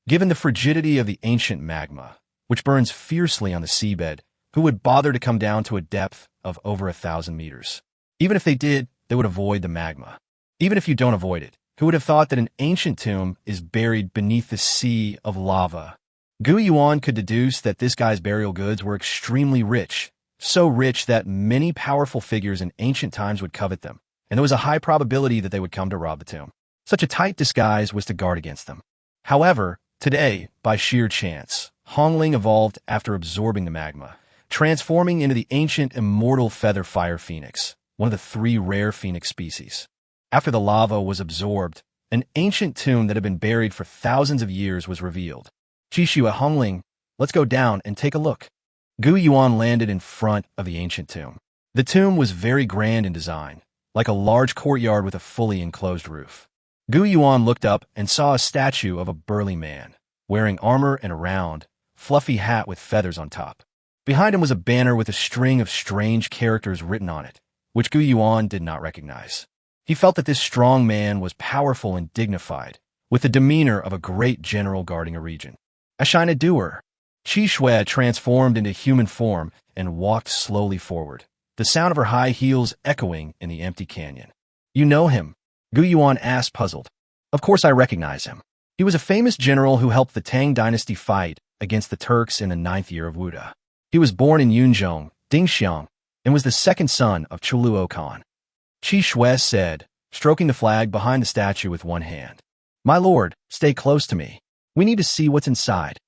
Given the frigidity of the ancient magma, which burns fiercely on the seabed, who would bother to come down to a depth of over 1,000 meters? Even if they did, they would avoid the magma. Even if you don't avoid it, Who would have thought that an ancient tomb is buried beneath the sea of lava? Gu Yuan could deduce that this guy's burial goods were extremely rich, so rich that many powerful figures in ancient times would covet them, and there was a high probability that they would come to rob the tomb. Such a tight disguise was to guard against them. However, today, by sheer chance, Hongling evolved after absorbing the magma, transforming into the ancient immortal feather fire phoenix, one of the 3 rare phoenix species. After the lava was absorbed, an ancient tomb that had been buried for thousands of years was revealed. Qixue Hongling, let's go down and take a look. Gu Yuan landed in front of the ancient tomb. The tomb was very grand in design, like a large courtyard with a fully enclosed roof. Gu Yuan looked up and saw a statue of a burly man, wearing armor and a round, fluffy hat with feathers on top. Behind him was a banner with a string of strange characters written on it, which Gu Yuan did not recognize. He felt that this strong man was powerful and dignified, with the demeanor of a great general guarding a region. Ashina doer. Qixue transformed into human form and walked slowly forward, the sound of her high heels echoing in the empty canyon. You know him? Gu Yuan asked, puzzled. Of course I recognize him. He was a famous general who helped the Tang dynasty fight against the Turks in the 9th year of Wuda. He was born in Yunzhong, Dingxiang, and was the second son of Chuluo Khan. Qixue said, stroking the flag behind the statue with one hand. My lord, stay close to me. We need to see what's inside.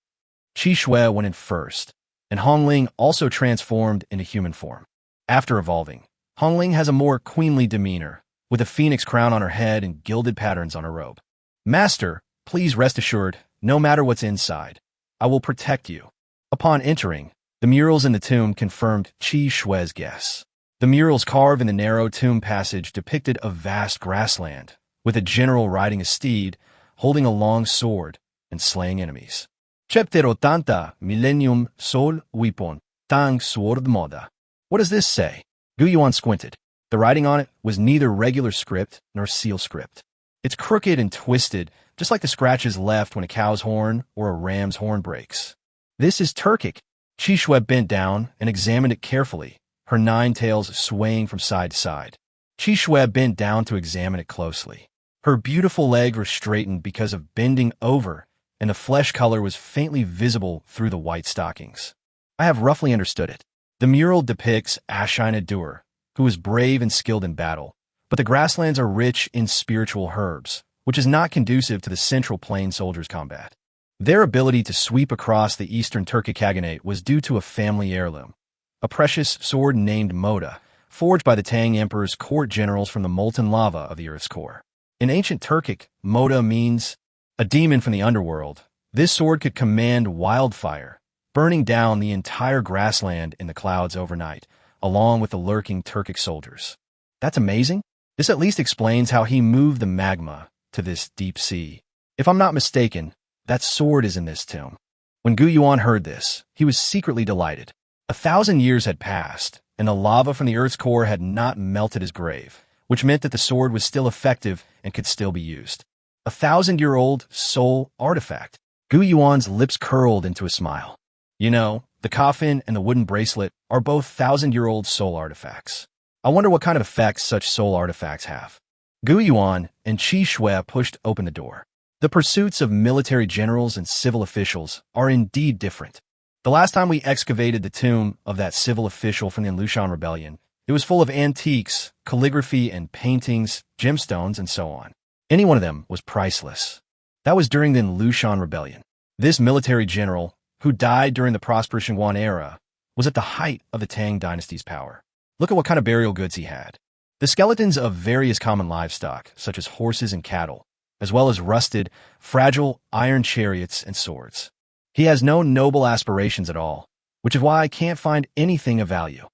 Qixue went in first, and Hongling also transformed into human form. After evolving, Hongling has a more queenly demeanor, with a phoenix crown on her head and gilded patterns on her robe. Master, please rest assured, no matter what's inside, I will protect you. Upon entering, the murals in the tomb confirmed Qixue's guess. The murals carved in the narrow tomb passage depicted a vast grassland, with a general riding a steed, holding a long sword, and slaying enemies. Cheptero tanta millennium sol weapon, tang sword moda. What does this say? Gu Yuan squinted. The writing on it was neither regular script nor seal script. It's crooked and twisted, just like the scratches left when a cow's horn or a ram's horn breaks. This is Turkic. Qixue bent down and examined it carefully, her 9 tails swaying from side to side. Qixue bent down to examine it closely. Her beautiful legs were straightened because of bending over, and the flesh color was faintly visible through the white stockings. I have roughly understood it. The mural depicts Ashina Dur, who is brave and skilled in battle, but the grasslands are rich in spiritual herbs, which is not conducive to the Central Plain soldiers' combat. Their ability to sweep across the eastern Turkic Khaganate was due to a family heirloom, a precious sword named Moda, forged by the Tang Emperor's court generals from the molten lava of the Earth's core. In ancient Turkic, Moda means a demon from the underworld. This sword could command wildfire, burning down the entire grassland in the clouds overnight, along with the lurking Turkic soldiers. That's amazing. This at least explains how he moved the magma to this deep sea. If I'm not mistaken, that sword is in this tomb. When Gu Yuan heard this, he was secretly delighted. 1,000 years had passed, and the lava from the Earth's core had not melted his grave, which meant that the sword was still effective and could still be used. 1,000-year-old soul artifact. Gu Yuan's lips curled into a smile. You know, the coffin and the wooden bracelet are both 1,000-year-old soul artifacts. I wonder what kind of effects such soul artifacts have. Gu Yuan and Qixue pushed open the door. The pursuits of military generals and civil officials are indeed different. The last time we excavated the tomb of that civil official from the Lushan Rebellion, it was full of antiques, calligraphy and paintings, gemstones, and so on. Any one of them was priceless. That was during the Lushan Rebellion. This military general, who died during the prosperous Yuan era, was at the height of the Tang dynasty's power. Look at what kind of burial goods he had. The skeletons of various common livestock, such as horses and cattle, as well as rusted, fragile iron chariots and swords. He has no noble aspirations at all, which is why I can't find anything of value.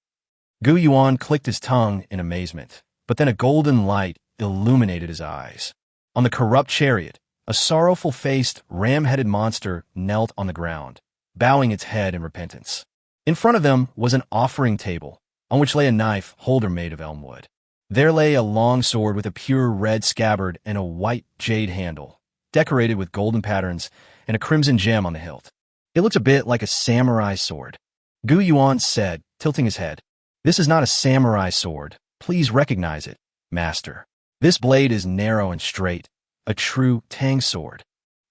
Gu Yuan clicked his tongue in amazement, but then a golden light illuminated his eyes. On the corrupt chariot, a sorrowful-faced, ram-headed monster knelt on the ground, bowing its head in repentance. In front of them was an offering table, on which lay a knife holder made of elm wood. There lay a long sword with a pure red scabbard and a white jade handle, decorated with golden patterns and a crimson gem on the hilt. It looks a bit like a samurai sword. Gu Yuan said, tilting his head. This is not a samurai sword. Please recognize it, master. This blade is narrow and straight, a true Tang sword.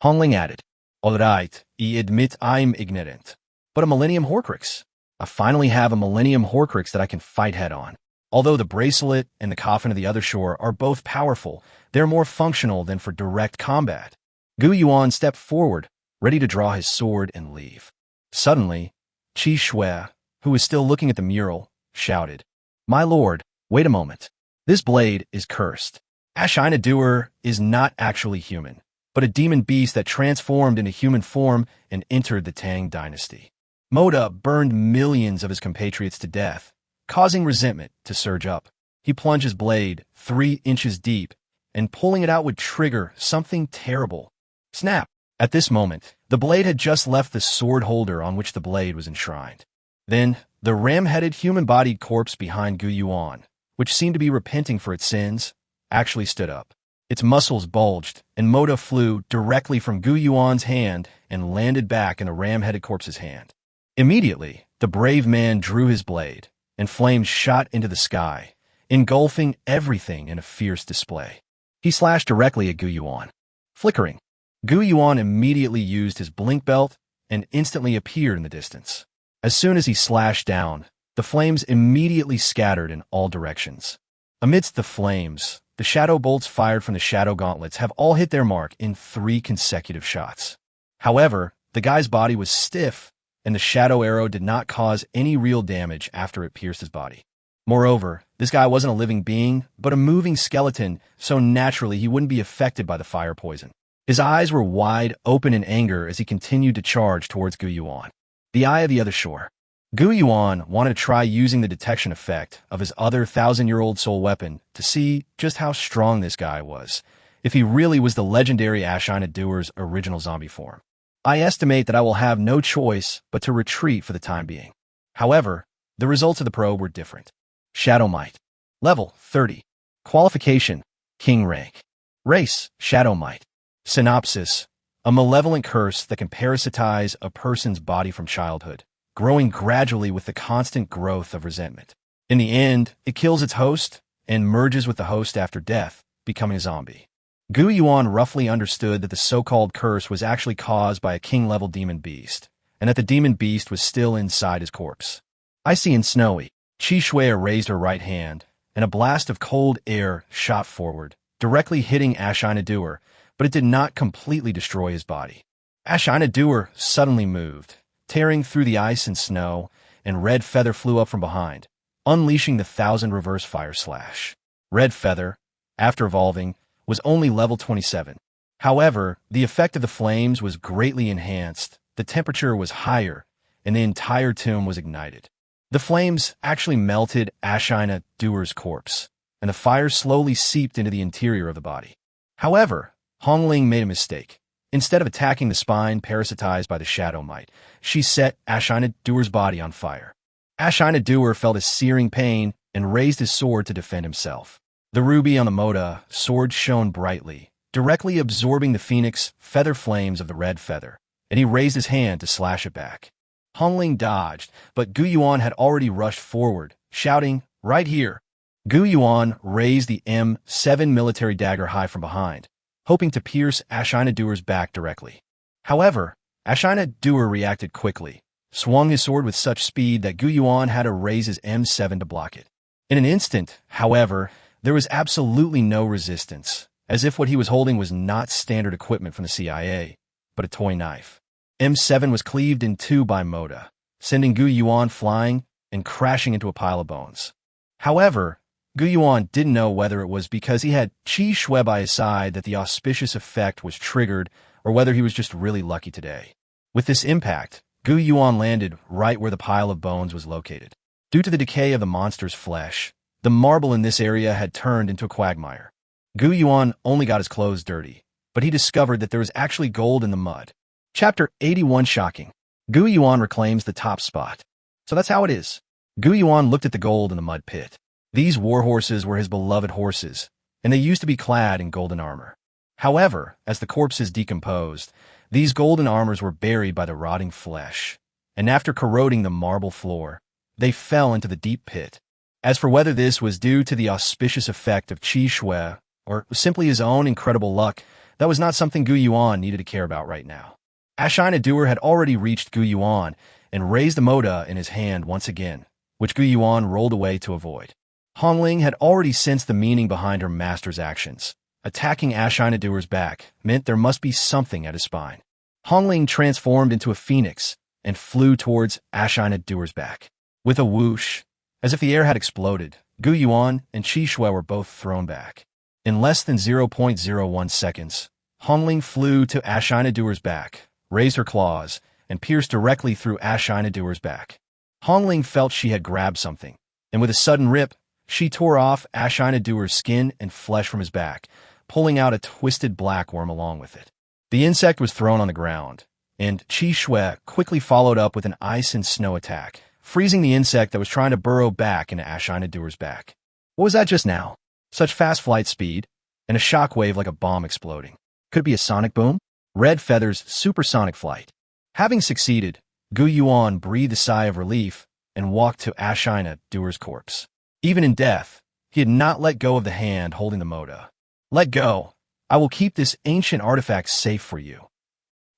Hongling added, "All right, I admit I'm ignorant. But a Millennium Horcrux. I finally have a Millennium Horcrux that I can fight head-on. Although the bracelet and the coffin of the other shore are both powerful, they're more functional than for direct combat." Gu Yuan stepped forward, ready to draw his sword and leave. Suddenly, Qi Shui, who was still looking at the mural, shouted, "My lord, wait a moment. This blade is cursed. Ashina Doer is not actually human, but a demon beast that transformed into human form and entered the Tang dynasty. Moda burned millions of his compatriots to death, causing resentment to surge up. He plunged his blade 3 inches deep, and pulling it out would trigger something terrible. Snap! At this moment, the blade had just left the sword holder on which the blade was enshrined. Then, the ram-headed human-bodied corpse behind Gu Yuan, which seemed to be repenting for its sins, actually stood up. Its muscles bulged, and Moda flew directly from Gu Yuan's hand and landed back in the ram-headed corpse's hand. Immediately, the brave man drew his blade, and flames shot into the sky, engulfing everything in a fierce display. He slashed directly at Gu Yuan. Flickering, Gu Yuan immediately used his blink belt and instantly appeared in the distance. As soon as he slashed down, the flames immediately scattered in all directions. Amidst the flames, the shadow bolts fired from the shadow gauntlets have all hit their mark in 3 consecutive shots. However, the guy's body was stiff, and the shadow arrow did not cause any real damage after it pierced his body. Moreover, this guy wasn't a living being, but a moving skeleton, so naturally he wouldn't be affected by the fire poison. His eyes were wide open in anger as he continued to charge towards Gu Yuan. The eye of the other shore. Gu Yuan wanted to try using the detection effect of his other 1,000-year-old soul weapon to see just how strong this guy was, if he really was the legendary Ashina Doer's original zombie form. I estimate that I will have no choice but to retreat for the time being. However, the results of the probe were different. Shadow Might. Level 30. Qualification, King rank. Race, Shadow Might. Synopsis, a malevolent curse that can parasitize a person's body from childhood, growing gradually with the constant growth of resentment. In the end, it kills its host and merges with the host after death, becoming a zombie. Gu Yuan roughly understood that the so-called curse was actually caused by a king-level demon beast, and that the demon beast was still inside his corpse. Icy and snowy, Qi Shui raised her right hand, and a blast of cold air shot forward, directly hitting Ashina Doer, but it did not completely destroy his body. Ashina Doer suddenly moved, tearing through the ice and snow, and Red Feather flew up from behind, unleashing the 1,000 reverse fire slash. Red Feather, after evolving, was only level 27. However, the effect of the flames was greatly enhanced, the temperature was higher, and the entire tomb was ignited. The flames actually melted Ashina Doer's corpse, and the fire slowly seeped into the interior of the body. However, Hongling made a mistake. Instead of attacking the spine parasitized by the Shadow Might, she set Ashina Doer's body on fire. Ashina Doer felt a searing pain and raised his sword to defend himself. The ruby on the Moda sword shone brightly, directly absorbing the phoenix feather flames of the Red Feather, and he raised his hand to slash it back. Hongling dodged, but Gu Yuan had already rushed forward, shouting, "Right here!" Gu Yuan raised the M7 military dagger high from behind, hoping to pierce Ashina Doer's back directly. However, Ashina Doer reacted quickly, swung his sword with such speed that Gu Yuan had to raise his M7 to block it. In an instant, however, there was absolutely no resistance, as if what he was holding was not standard equipment from the CIA, but a toy knife. M7 was cleaved in two by Moda, sending Gu Yuan flying and crashing into a pile of bones. However, Gu Yuan didn't know whether it was because he had Qi Shui by his side that the auspicious effect was triggered, or whether he was just really lucky today. With this impact, Gu Yuan landed right where the pile of bones was located. Due to the decay of the monster's flesh, the marble in this area had turned into a quagmire. Gu Yuan only got his clothes dirty, but he discovered that there was actually gold in the mud. Chapter 81 Shocking. Gu Yuan reclaims the top spot. So that's how it is. Gu Yuan looked at the gold in the mud pit. These war horses were his beloved horses, and they used to be clad in golden armor. However, as the corpses decomposed, these golden armors were buried by the rotting flesh, and after corroding the marble floor, they fell into the deep pit. As for whether this was due to the auspicious effect of Qi Shui, or simply his own incredible luck, that was not something Gu Yuan needed to care about right now. Ashina Doer had already reached Gu Yuan and raised the moda in his hand once again, which Gu Yuan rolled away to avoid. Hongling had already sensed the meaning behind her master's actions. Attacking Ashina Doer's back meant there must be something at his spine. Hongling transformed into a phoenix and flew towards Ashina Doer's back. With a whoosh, as if the air had exploded, Gu Yuan and Qi Shui were both thrown back. In less than 0.01 seconds, Hongling flew to Ashina Doer's back, raised her claws, and pierced directly through Ashina Doer's back. Hongling felt she had grabbed something, and with a sudden rip, she tore off Ashina Doer's skin and flesh from his back, pulling out a twisted black worm along with it. The insect was thrown on the ground, and Qi Shui quickly followed up with an ice and snow attack, freezing the insect that was trying to burrow back into Ashina Doer's back. What was that just now? Such fast flight speed, and a shockwave like a bomb exploding. Could it be a sonic boom? Red Feather's supersonic flight. Having succeeded, Gu Yuan breathed a sigh of relief and walked to Ashina Doer's corpse. Even in death, he had not let go of the hand holding the moda. Let go. I will keep this ancient artifact safe for you.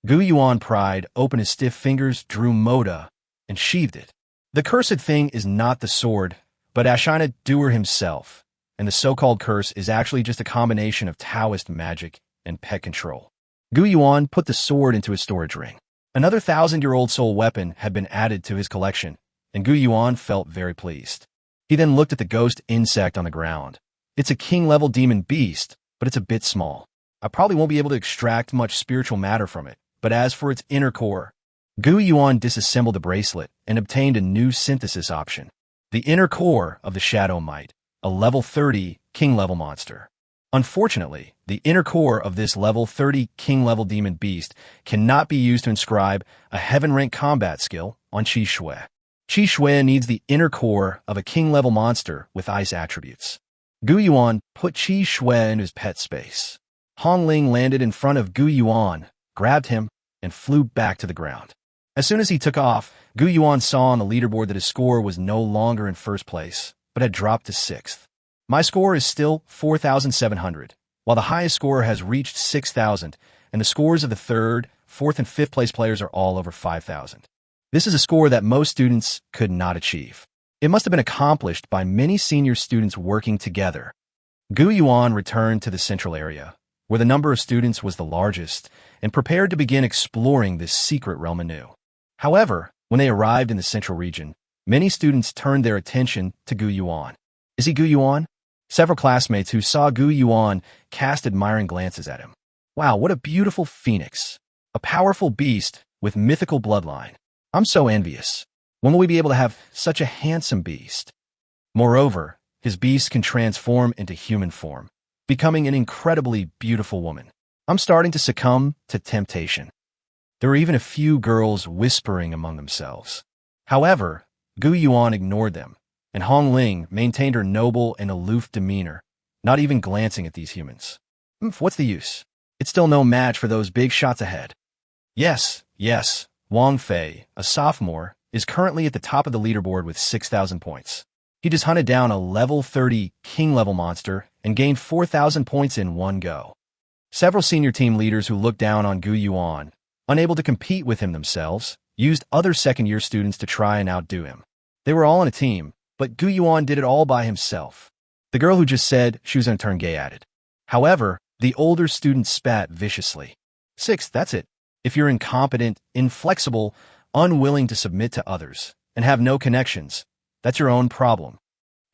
Gu Yuan pried open his stiff fingers, drew moda, and sheathed it. The cursed thing is not the sword, but Ashina Doer himself, and the so-called curse is actually just a combination of Taoist magic and pet control. Gu Yuan put the sword into his storage ring. Another 1,000-year-old soul weapon had been added to his collection, and Gu Yuan felt very pleased. He then looked at the ghost insect on the ground. It's a king-level demon beast, but it's a bit small. I probably won't be able to extract much spiritual matter from it, but as for its inner core, Gu Yuan disassembled the bracelet and obtained a new synthesis option. The inner core of the Shadow Might, a level 30 king-level monster. Unfortunately, the inner core of this level 30 king-level demon beast cannot be used to inscribe a heaven-rank combat skill on Qi Shui. Qi Shui needs the inner core of a king-level monster with ice attributes. Gu Yuan put Qi Shui into his pet space. Hongling landed in front of Gu Yuan, grabbed him, and flew back to the ground. As soon as he took off, Gu Yuan saw on the leaderboard that his score was no longer in first place, but had dropped to 6th. My score is still 4,700, while the highest score has reached 6,000, and the scores of the 3rd, 4th, and 5th place players are all over 5,000. This is a score that most students could not achieve. It must have been accomplished by many senior students working together. Gu Yuan returned to the central area, where the number of students was the largest, and prepared to begin exploring this secret realm anew. However, when they arrived in the central region, many students turned their attention to Gu Yuan. Is he Gu Yuan? Several classmates who saw Gu Yuan cast admiring glances at him. Wow, what a beautiful phoenix. A powerful beast with mythical bloodline. I'm so envious. When will we be able to have such a handsome beast? Moreover, his beast can transform into human form, becoming an incredibly beautiful woman. I'm starting to succumb to temptation. There were even a few girls whispering among themselves. However, Gu Yuan ignored them, and Hongling maintained her noble and aloof demeanor, not even glancing at these humans. What's the use? It's still no match for those big shots ahead. Yes, Wang Fei, a sophomore, is currently at the top of the leaderboard with 6,000 points. He just hunted down a level 30 king-level monster and gained 4,000 points in one go. Several senior team leaders who looked down on Gu Yuan, unable to compete with him themselves, used other second-year students to try and outdo him. They were all in a team, but Gu Yuan did it all by himself. The girl who just said she was going to turn gay added. However, the older student spat viciously. 6th, that's it. If you're incompetent, inflexible, unwilling to submit to others, and have no connections, that's your own problem.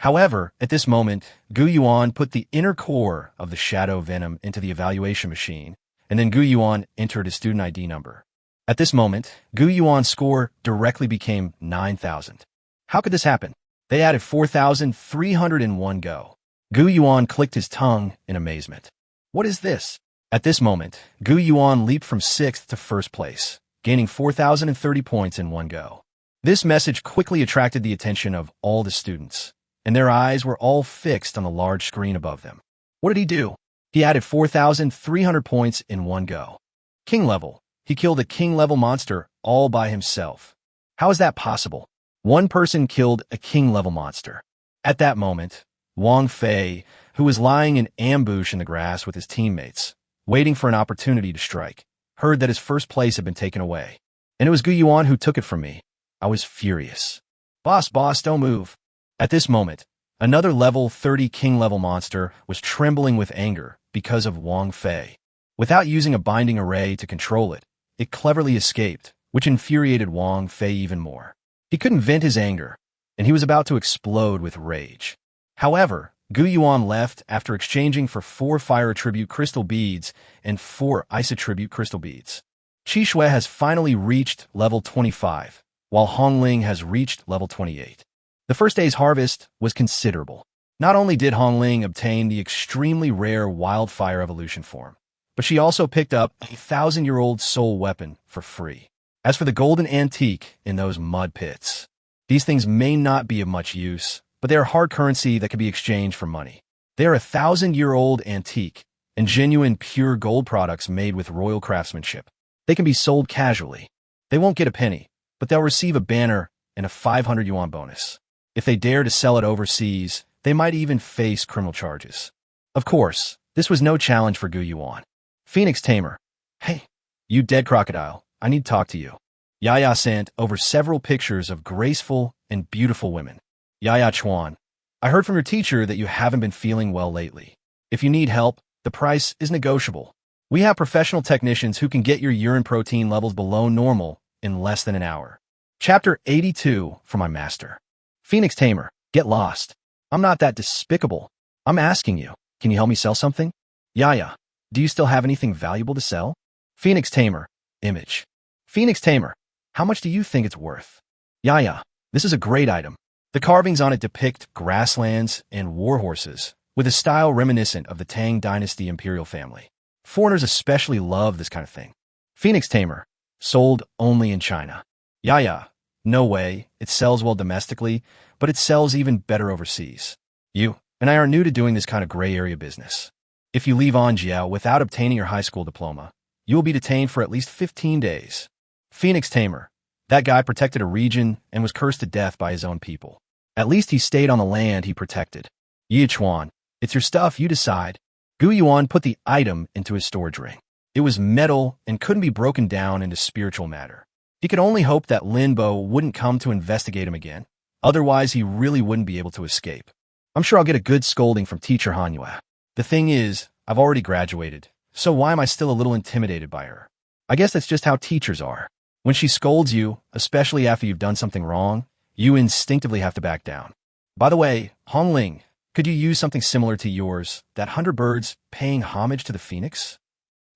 However, at this moment, Gu Yuan put the inner core of the shadow venom into the evaluation machine, and then Gu Yuan entered his student ID number. At this moment, Gu Yuan's score directly became 9,000. How could this happen? They added 4,300 in one go. Gu Yuan clicked his tongue in amazement. What is this? At this moment, Gu Yuan leaped from 6th to 1st place, gaining 4,030 points in one go. This message quickly attracted the attention of all the students, and their eyes were all fixed on the large screen above them. What did he do? He added 4,300 points in one go. King level. He killed a king-level monster all by himself. How is that possible? One person killed a king-level monster. At that moment, Wang Fei, who was lying in ambush in the grass with his teammates, waiting for an opportunity to strike, heard that his first place had been taken away. And it was Gu Yuan who took it from me. I was furious. Boss, don't move. At this moment, another level 30 king-level monster was trembling with anger because of Wang Fei. Without using a binding array to control it, it cleverly escaped, which infuriated Wang Fei even more. He couldn't vent his anger, and he was about to explode with rage. However, Gu Yuan left after exchanging for 4 fire attribute crystal beads and 4 ice attribute crystal beads. Qi Shui has finally reached level 25, while Hongling has reached level 28. The first day's harvest was considerable. Not only did Hongling obtain the extremely rare wildfire evolution form, but she also picked up a 1,000-year-old soul weapon for free. As for the golden antique in those mud pits, these things may not be of much use, but they are hard currency that can be exchanged for money. They are a 1,000-year-old antique and genuine pure gold products made with royal craftsmanship. They can be sold casually. They won't get a penny, but they'll receive a banner and a 500 yuan bonus. If they dare to sell it overseas, they might even face criminal charges. Of course, this was no challenge for Gu Yuan. Phoenix Tamer. Hey, you dead crocodile, I need to talk to you. Yaya sent over several pictures of graceful and beautiful women. Yaya Chuan, I heard from your teacher that you haven't been feeling well lately. If you need help, the price is negotiable. We have professional technicians who can get your urine protein levels below normal in less than an hour. Chapter 82 for my master. Phoenix Tamer, get lost. I'm not that despicable. I'm asking you, can you help me sell something? Yaya, do you still have anything valuable to sell? Phoenix Tamer, image. Phoenix Tamer, how much do you think it's worth? Yaya, this is a great item. The carvings on it depict grasslands and warhorses, with a style reminiscent of the Tang Dynasty imperial family. Foreigners especially love this kind of thing. Phoenix Tamer, sold only in China. Yaya, no way, it sells well domestically, but it sells even better overseas. You and I are new to doing this kind of gray area business. If you leave Anjiao without obtaining your high school diploma, you will be detained for at least 15 days. Phoenix Tamer, that guy protected a region and was cursed to death by his own people. At least he stayed on the land he protected. Yi Chuan, it's your stuff, you decide. Gu Yuan put the item into his storage ring. It was metal and couldn't be broken down into spiritual matter. He could only hope that Linbo wouldn't come to investigate him again. Otherwise, he really wouldn't be able to escape. I'm sure I'll get a good scolding from teacher Hanhua. The thing is, I've already graduated, so why am I still a little intimidated by her? I guess that's just how teachers are. When she scolds you, especially after you've done something wrong, you instinctively have to back down. By the way, Hongling, could you use something similar to yours, that 100 birds paying homage to the phoenix?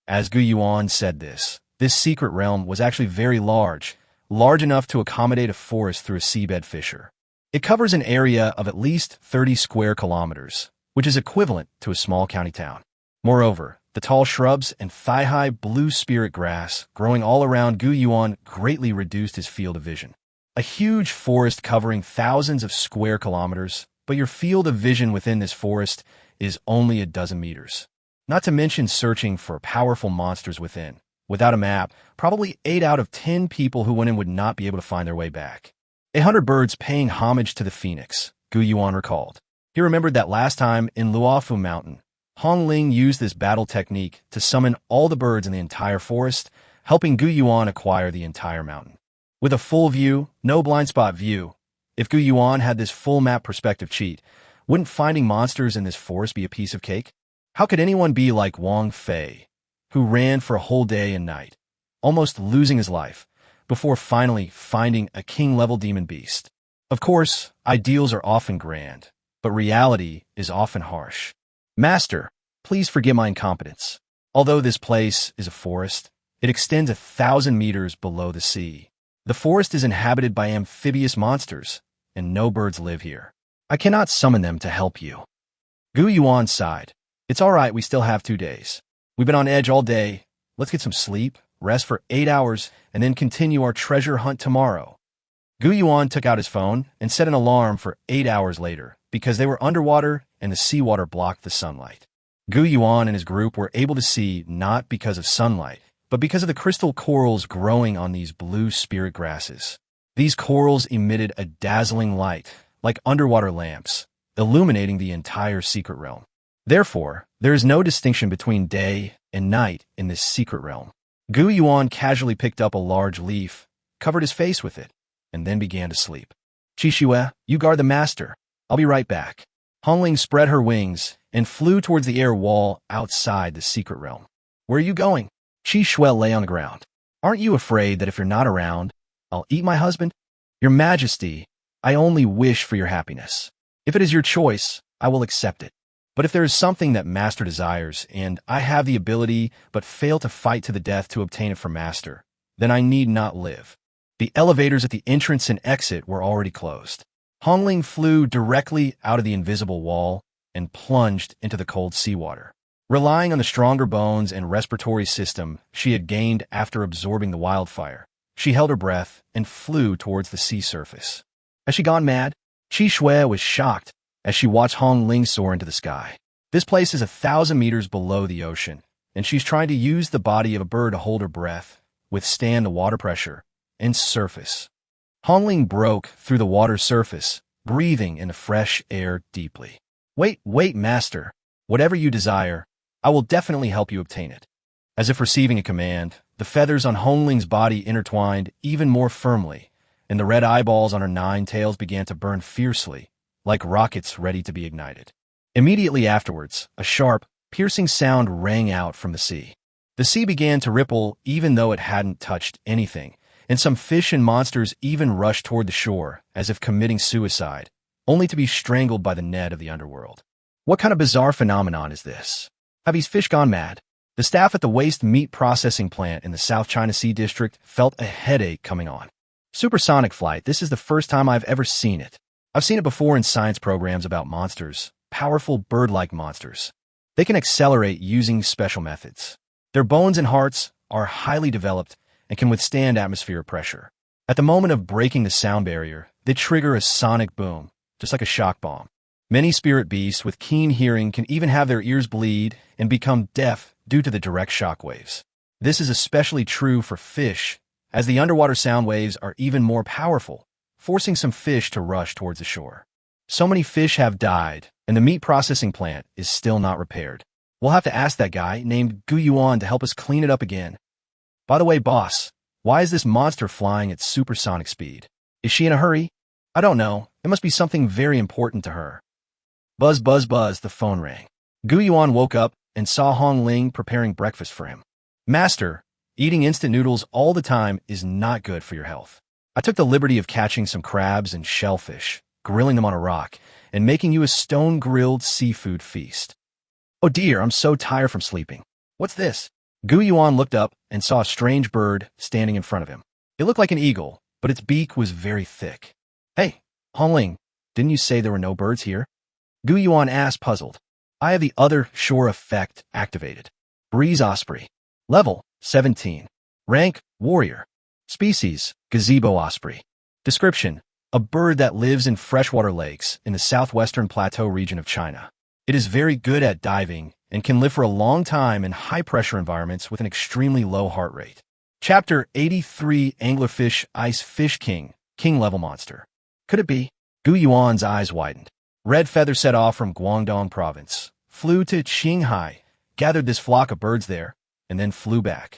As Gu Yuan said this secret realm was actually very large enough to accommodate a forest through a seabed fissure. It covers an area of at least 30 square kilometers, which is equivalent to a small county town. Moreover, the tall shrubs and thigh-high blue spirit grass growing all around Gu Yuan greatly reduced his field of vision. A huge forest covering thousands of square kilometers, but your field of vision within this forest is only a dozen meters. Not to mention searching for powerful monsters within. Without a map, probably 8 out of 10 people who went in would not be able to find their way back. 100 birds paying homage to the phoenix, Gu Yuan recalled. He remembered that last time in Luofu Mountain, Hongling used this battle technique to summon all the birds in the entire forest, helping Gu Yuan acquire the entire mountain. With a full view, no blind spot view, if Gu Yuan had this full map perspective cheat, wouldn't finding monsters in this forest be a piece of cake? How could anyone be like Wang Fei, who ran for a whole day and night, almost losing his life, before finally finding a king-level demon beast? Of course, ideals are often grand, but reality is often harsh. Master, please forgive my incompetence. Although this place is a forest, it extends 1,000 meters below the sea. The forest is inhabited by amphibious monsters, and no birds live here. I cannot summon them to help you. Gu Yuan sighed. It's all right, we still have 2 days. We've been on edge all day. Let's get some sleep, rest for 8 hours, and then continue our treasure hunt tomorrow. Gu Yuan took out his phone and set an alarm for 8 hours later because they were underwater and the seawater blocked the sunlight. Gu Yuan and his group were able to see not because of sunlight, but because of the crystal corals growing on these blue spirit grasses. These corals emitted a dazzling light, like underwater lamps, illuminating the entire secret realm. Therefore, there is no distinction between day and night in this secret realm. Gu Yuan casually picked up a large leaf, covered his face with it, and then began to sleep. Qixue, you guard the master. I'll be right back. Hongling spread her wings and flew towards the air wall outside the secret realm. Where are you going? Qixue lay on the ground. Aren't you afraid that if you're not around, I'll eat my husband? Your Majesty, I only wish for your happiness. If it is your choice, I will accept it. But if there is something that Master desires, and I have the ability but fail to fight to the death to obtain it from Master, then I need not live. The elevators at the entrance and exit were already closed. Hongling flew directly out of the invisible wall and plunged into the cold seawater. Relying on the stronger bones and respiratory system she had gained after absorbing the wildfire, she held her breath and flew towards the sea surface. Has she gone mad? Qixue was shocked as she watched Hongling soar into the sky. This place is 1,000 meters below the ocean, and she's trying to use the body of a bird to hold her breath, withstand the water pressure, and surface. Hongling broke through the water surface, breathing in the fresh air deeply. Wait, Master. Whatever you desire, I will definitely help you obtain it. As if receiving a command, the feathers on Hongling's body intertwined even more firmly, and the red eyeballs on her 9 tails began to burn fiercely, like rockets ready to be ignited. Immediately afterwards, a sharp, piercing sound rang out from the sea. The sea began to ripple even though it hadn't touched anything, and some fish and monsters even rushed toward the shore as if committing suicide, only to be strangled by the net of the underworld. What kind of bizarre phenomenon is this? Have these fish gone mad? The staff at the waste meat processing plant in the South China Sea District felt a headache coming on. Supersonic flight, this is the first time I've ever seen it. I've seen it before in science programs about monsters, powerful bird-like monsters. They can accelerate using special methods. Their bones and hearts are highly developed and can withstand atmospheric pressure. At the moment of breaking the sound barrier, they trigger a sonic boom, just like a shock bomb. Many spirit beasts with keen hearing can even have their ears bleed and become deaf due to the direct shock waves. This is especially true for fish, as the underwater sound waves are even more powerful, forcing some fish to rush towards the shore. So many fish have died, and the meat processing plant is still not repaired. We'll have to ask that guy named Gu Yuan to help us clean it up again. By the way, boss, why is this monster flying at supersonic speed? Is she in a hurry? I don't know. It must be something very important to her. Buzz, buzz, buzz, the phone rang. Gu Yuan woke up and saw Hongling preparing breakfast for him. Master, eating instant noodles all the time is not good for your health. I took the liberty of catching some crabs and shellfish, grilling them on a rock, and making you a stone-grilled seafood feast. Oh dear, I'm so tired from sleeping. What's this? Gu Yuan looked up and saw a strange bird standing in front of him. It looked like an eagle, but its beak was very thick. Hey, Hongling, didn't you say there were no birds here? Gu Yuan asked, puzzled. I have the other shore effect activated. Breeze osprey. Level, 17. Rank, warrior. Species, gazebo osprey. Description, a bird that lives in freshwater lakes in the southwestern plateau region of China. It is very good at diving and can live for a long time in high-pressure environments with an extremely low heart rate. Chapter 83, Anglerfish Ice Fish King, King-level monster. Could it be? Gu Yuan's eyes widened. Red Feather set off from Guangdong province, flew to Qinghai, gathered this flock of birds there, and then flew back.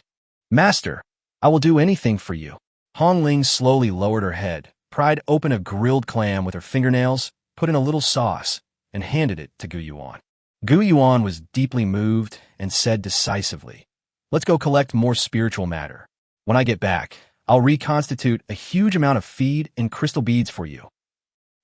Master, I will do anything for you. Hongling slowly lowered her head, pried open a grilled clam with her fingernails, put in a little sauce, and handed it to Gu Yuan. Gu Yuan was deeply moved and said decisively, Let's go collect more spiritual matter. When I get back, I'll reconstitute a huge amount of feed and crystal beads for you.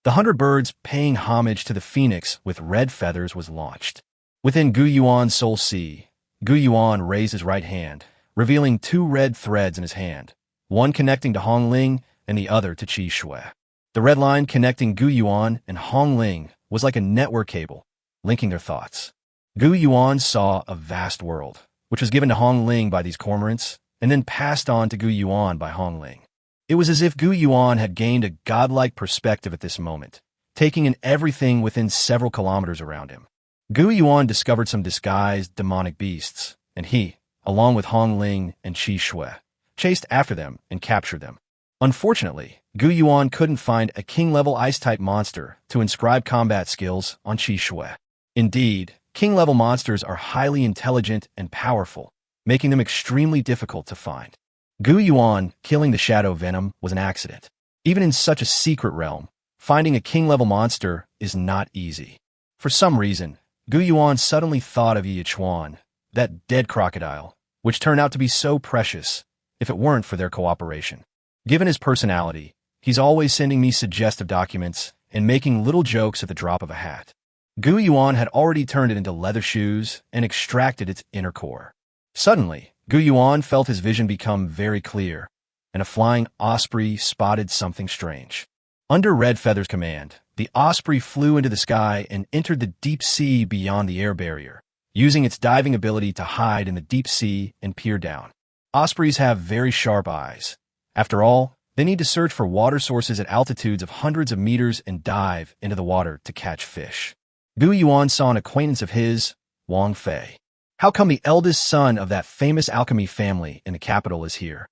The 100 birds paying homage to the phoenix with red feathers was launched. Within Gu Yuan's soul sea, Gu Yuan raised his right hand, revealing 2 red threads in his hand, one connecting to Hongling and the other to Qixue. The red line connecting Gu Yuan and Hongling was like a network cable, linking their thoughts. Gu Yuan saw a vast world, which was given to Hongling by these cormorants, and then passed on to Gu Yuan by Hongling. It was as if Gu Yuan had gained a godlike perspective at this moment, taking in everything within several kilometers around him. Gu Yuan discovered some disguised demonic beasts, and he, along with Hongling and Qixue, chased after them and captured them. Unfortunately, Gu Yuan couldn't find a king-level ice-type monster to inscribe combat skills on Qixue. Indeed, King-level monsters are highly intelligent and powerful, making them extremely difficult to find. Gu Yuan killing the shadow venom was an accident. Even in such a secret realm, finding a king-level monster is not easy. For some reason, Gu Yuan suddenly thought of Yi Chuan, that dead crocodile, which turned out to be so precious if it weren't for their cooperation. Given his personality, he's always sending me suggestive documents and making little jokes at the drop of a hat. Gu Yuan had already turned it into leather shoes and extracted its inner core. Suddenly, Gu Yuan felt his vision become very clear, and a flying osprey spotted something strange. Under Red Feather's command, the osprey flew into the sky and entered the deep sea beyond the air barrier, using its diving ability to hide in the deep sea and peer down. Ospreys have very sharp eyes. After all, they need to search for water sources at altitudes of hundreds of meters and dive into the water to catch fish. Gu Yuan saw an acquaintance of his, Wang Fei. How come the eldest son of that famous alchemy family in the capital is here?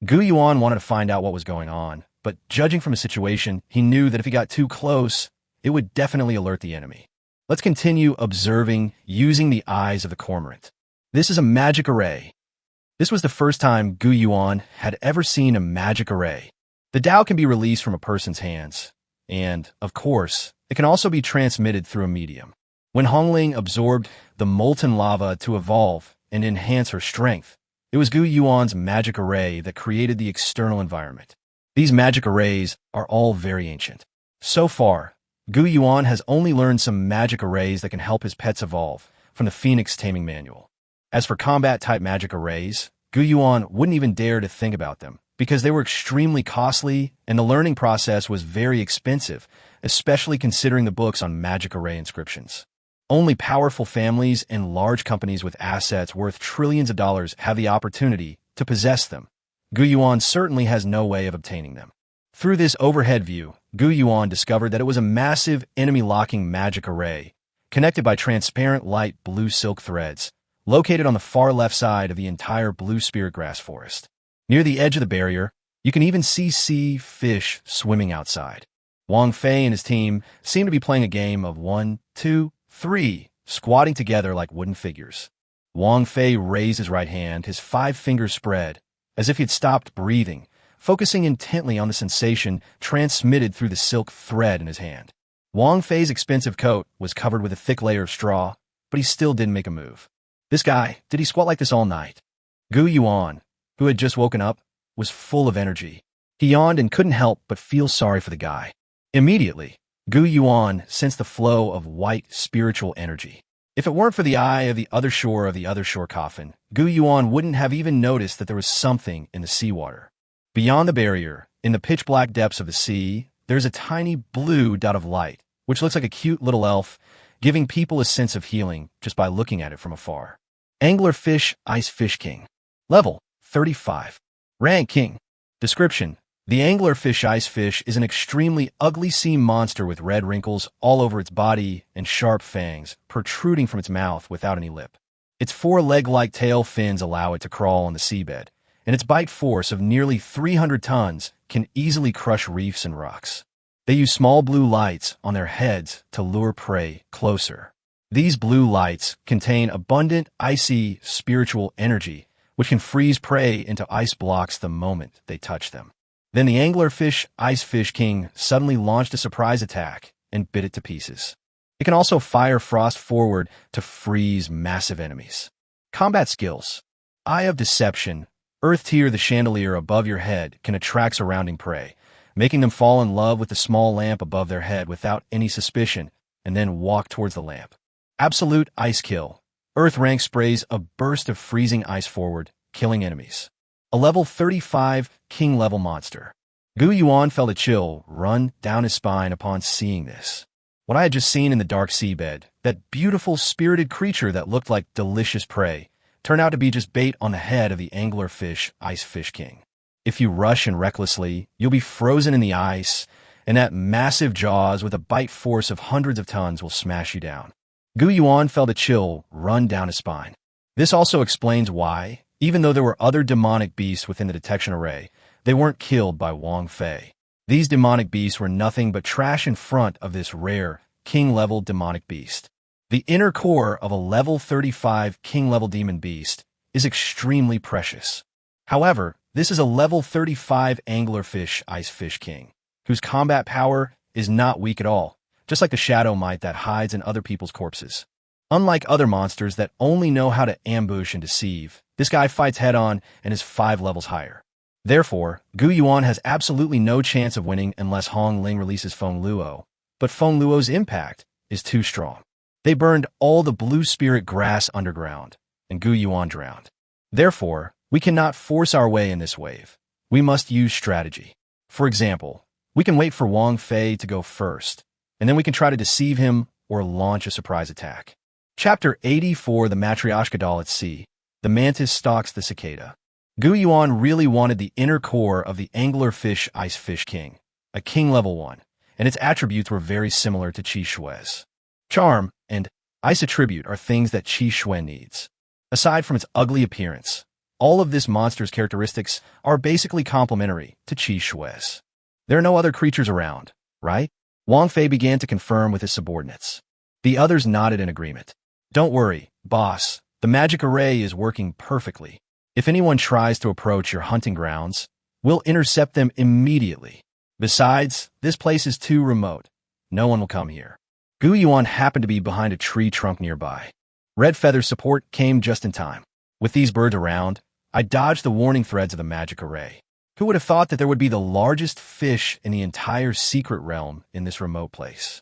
Gu Yuan wanted to find out what was going on, but judging from the situation, he knew that if he got too close, it would definitely alert the enemy. Let's continue observing using the eyes of the cormorant. This is a magic array. This was the first time Gu Yuan had ever seen a magic array. The Tao can be released from a person's hands, and, of course, it can also be transmitted through a medium. When Hongling absorbed the molten lava to evolve and enhance her strength, it was Gu Yuan's magic array that created the external environment. These magic arrays are all very ancient. So far, Gu Yuan has only learned some magic arrays that can help his pets evolve from the Phoenix Taming Manual. As for combat-type magic arrays, Gu Yuan wouldn't even dare to think about them because they were extremely costly and the learning process was very expensive, especially considering the books on magic array inscriptions. Only powerful families and large companies with assets worth trillions of dollars have the opportunity to possess them. Gu Yuan certainly has no way of obtaining them. Through this overhead view, Gu Yuan discovered that it was a massive enemy-locking magic array, connected by transparent light blue silk threads, located on the far left side of the entire blue spirit grass forest. Near the edge of the barrier, you can even see fish swimming outside. Wang Fei and his team seem to be playing a game of 1, 2, 3, squatting together like wooden figures. Wang Fei raised his right hand, his 5 fingers spread, as if he had stopped breathing, focusing intently on the sensation transmitted through the silk thread in his hand. Wang Fei's expensive coat was covered with a thick layer of straw, but he still didn't make a move. This guy, did he squat like this all night? Gu Yuan, who had just woken up, was full of energy. He yawned and couldn't help but feel sorry for the guy. Immediately, Gu Yuan sensed the flow of white spiritual energy. If it weren't for the eye of the other shore coffin, Gu Yuan wouldn't have even noticed that there was something in the seawater. Beyond the barrier, in the pitch-black depths of the sea, there's a tiny blue dot of light, which looks like a cute little elf, giving people a sense of healing just by looking at it from afar. Anglerfish Ice Fish King. Level 35. Rank King. Description: the anglerfish ice fish is an extremely ugly sea monster with red wrinkles all over its body and sharp fangs protruding from its mouth without any lip. Its 4 leg-like tail fins allow it to crawl on the seabed, and its bite force of nearly 300 tons can easily crush reefs and rocks. They use small blue lights on their heads to lure prey closer. These blue lights contain abundant, icy, spiritual energy, which can freeze prey into ice blocks the moment they touch them. Then the anglerfish Ice Fish King suddenly launched a surprise attack and bit it to pieces. It can also fire frost forward to freeze massive enemies. Combat skills. Eye of Deception. Earth Tier, the chandelier above your head can attract surrounding prey, making them fall in love with the small lamp above their head without any suspicion, and then walk towards the lamp. Absolute Ice Kill. Earth rank sprays a burst of freezing ice forward, killing enemies. A level 35 king-level monster. Gu Yuan felt a chill run down his spine upon seeing this. What I had just seen in the dark seabed, that beautiful spirited creature that looked like delicious prey, turned out to be just bait on the head of the anglerfish Ice Fish King. If you rush in recklessly, you'll be frozen in the ice, and that massive jaws with a bite force of hundreds of tons will smash you down. Gu Yuan felt a chill run down his spine. This also explains why, even though there were other demonic beasts within the detection array, they weren't killed by Wang Fei. These demonic beasts were nothing but trash in front of this rare, king-level demonic beast. The inner core of a level 35 king-level demon beast is extremely precious. However, this is a level 35 anglerfish ice fish king, whose combat power is not weak at all, just like the shadow mite that hides in other people's corpses. Unlike other monsters that only know how to ambush and deceive, this guy fights head-on and is 5 levels higher. Therefore, Gu Yuan has absolutely no chance of winning unless Hong Ling releases Feng Luo, but Feng Luo's impact is too strong. They burned all the blue spirit grass underground, and Gu Yuan drowned. Therefore, we cannot force our way in this wave. We must use strategy. For example, we can wait for Wang Fei to go first, and then we can try to deceive him or launch a surprise attack. Chapter 84, The Matryoshka Doll at Sea. The mantis stalks the cicada. Gu Yuan really wanted the inner core of the anglerfish ice fish king, a king level 1, and its attributes were very similar to Qi Shui's. Charm and ice attribute are things that Qi Shui needs. Aside from its ugly appearance, all of this monster's characteristics are basically complementary to Qi Shui's. There are no other creatures around, right? Wang Fei began to confirm with his subordinates. The others nodded in agreement. Don't worry, boss. The magic array is working perfectly. If anyone tries to approach your hunting grounds, we'll intercept them immediately. Besides, this place is too remote. No one will come here. Gu Yuan happened to be behind a tree trunk nearby. Red Feather's support came just in time. With these birds around, I dodged the warning threads of the magic array. Who would have thought that there would be the largest fish in the entire secret realm in this remote place?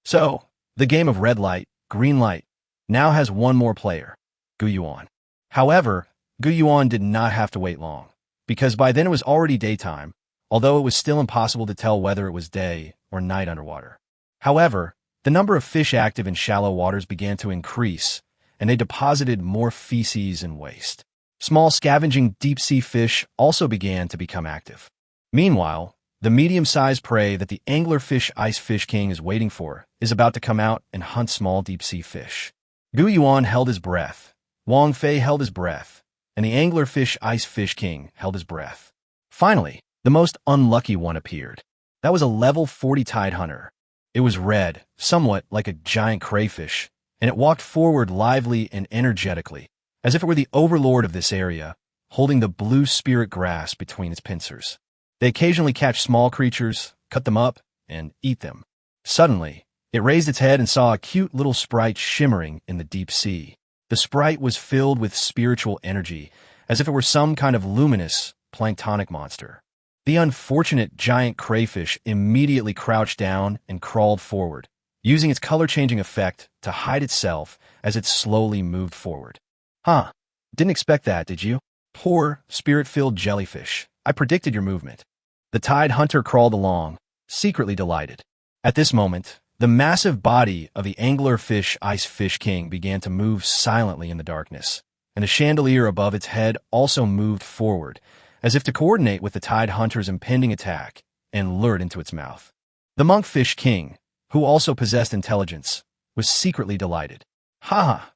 So, the game of red light, green light, now has one more player, Gu Yuan. However, Gu Yuan did not have to wait long, because by then it was already daytime, although it was still impossible to tell whether it was day or night underwater. However, the number of fish active in shallow waters began to increase, and they deposited more feces and waste. Small scavenging deep-sea fish also began to become active. Meanwhile, the medium-sized prey that the anglerfish ice fish king is waiting for is about to come out and hunt small deep-sea fish. Gu Yuan held his breath, Wang Fei held his breath, and the anglerfish ice fish king held his breath. Finally, the most unlucky one appeared. That was a level 40 tide hunter. It was red, somewhat like a giant crayfish, and it walked forward lively and energetically, as if it were the overlord of this area, holding the blue spirit grass between its pincers. They occasionally catch small creatures, cut them up, and eat them. Suddenly, it raised its head and saw a cute little sprite shimmering in the deep sea. The sprite was filled with spiritual energy, as if it were some kind of luminous, planktonic monster. The unfortunate giant crayfish immediately crouched down and crawled forward, using its color-changing effect to hide itself as it slowly moved forward. Huh, didn't expect that, did you? Poor, spirit-filled jellyfish. I predicted your movement. The tide hunter crawled along, secretly delighted. At this moment, the massive body of the anglerfish ice fish king began to move silently in the darkness, and the chandelier above its head also moved forward, as if to coordinate with the tide hunter's impending attack, and lured into its mouth. The monkfish king, who also possessed intelligence, was secretly delighted. Ha!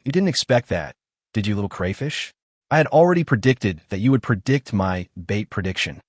You didn't expect that, did you, little crayfish? I had already predicted that you would predict my bait prediction.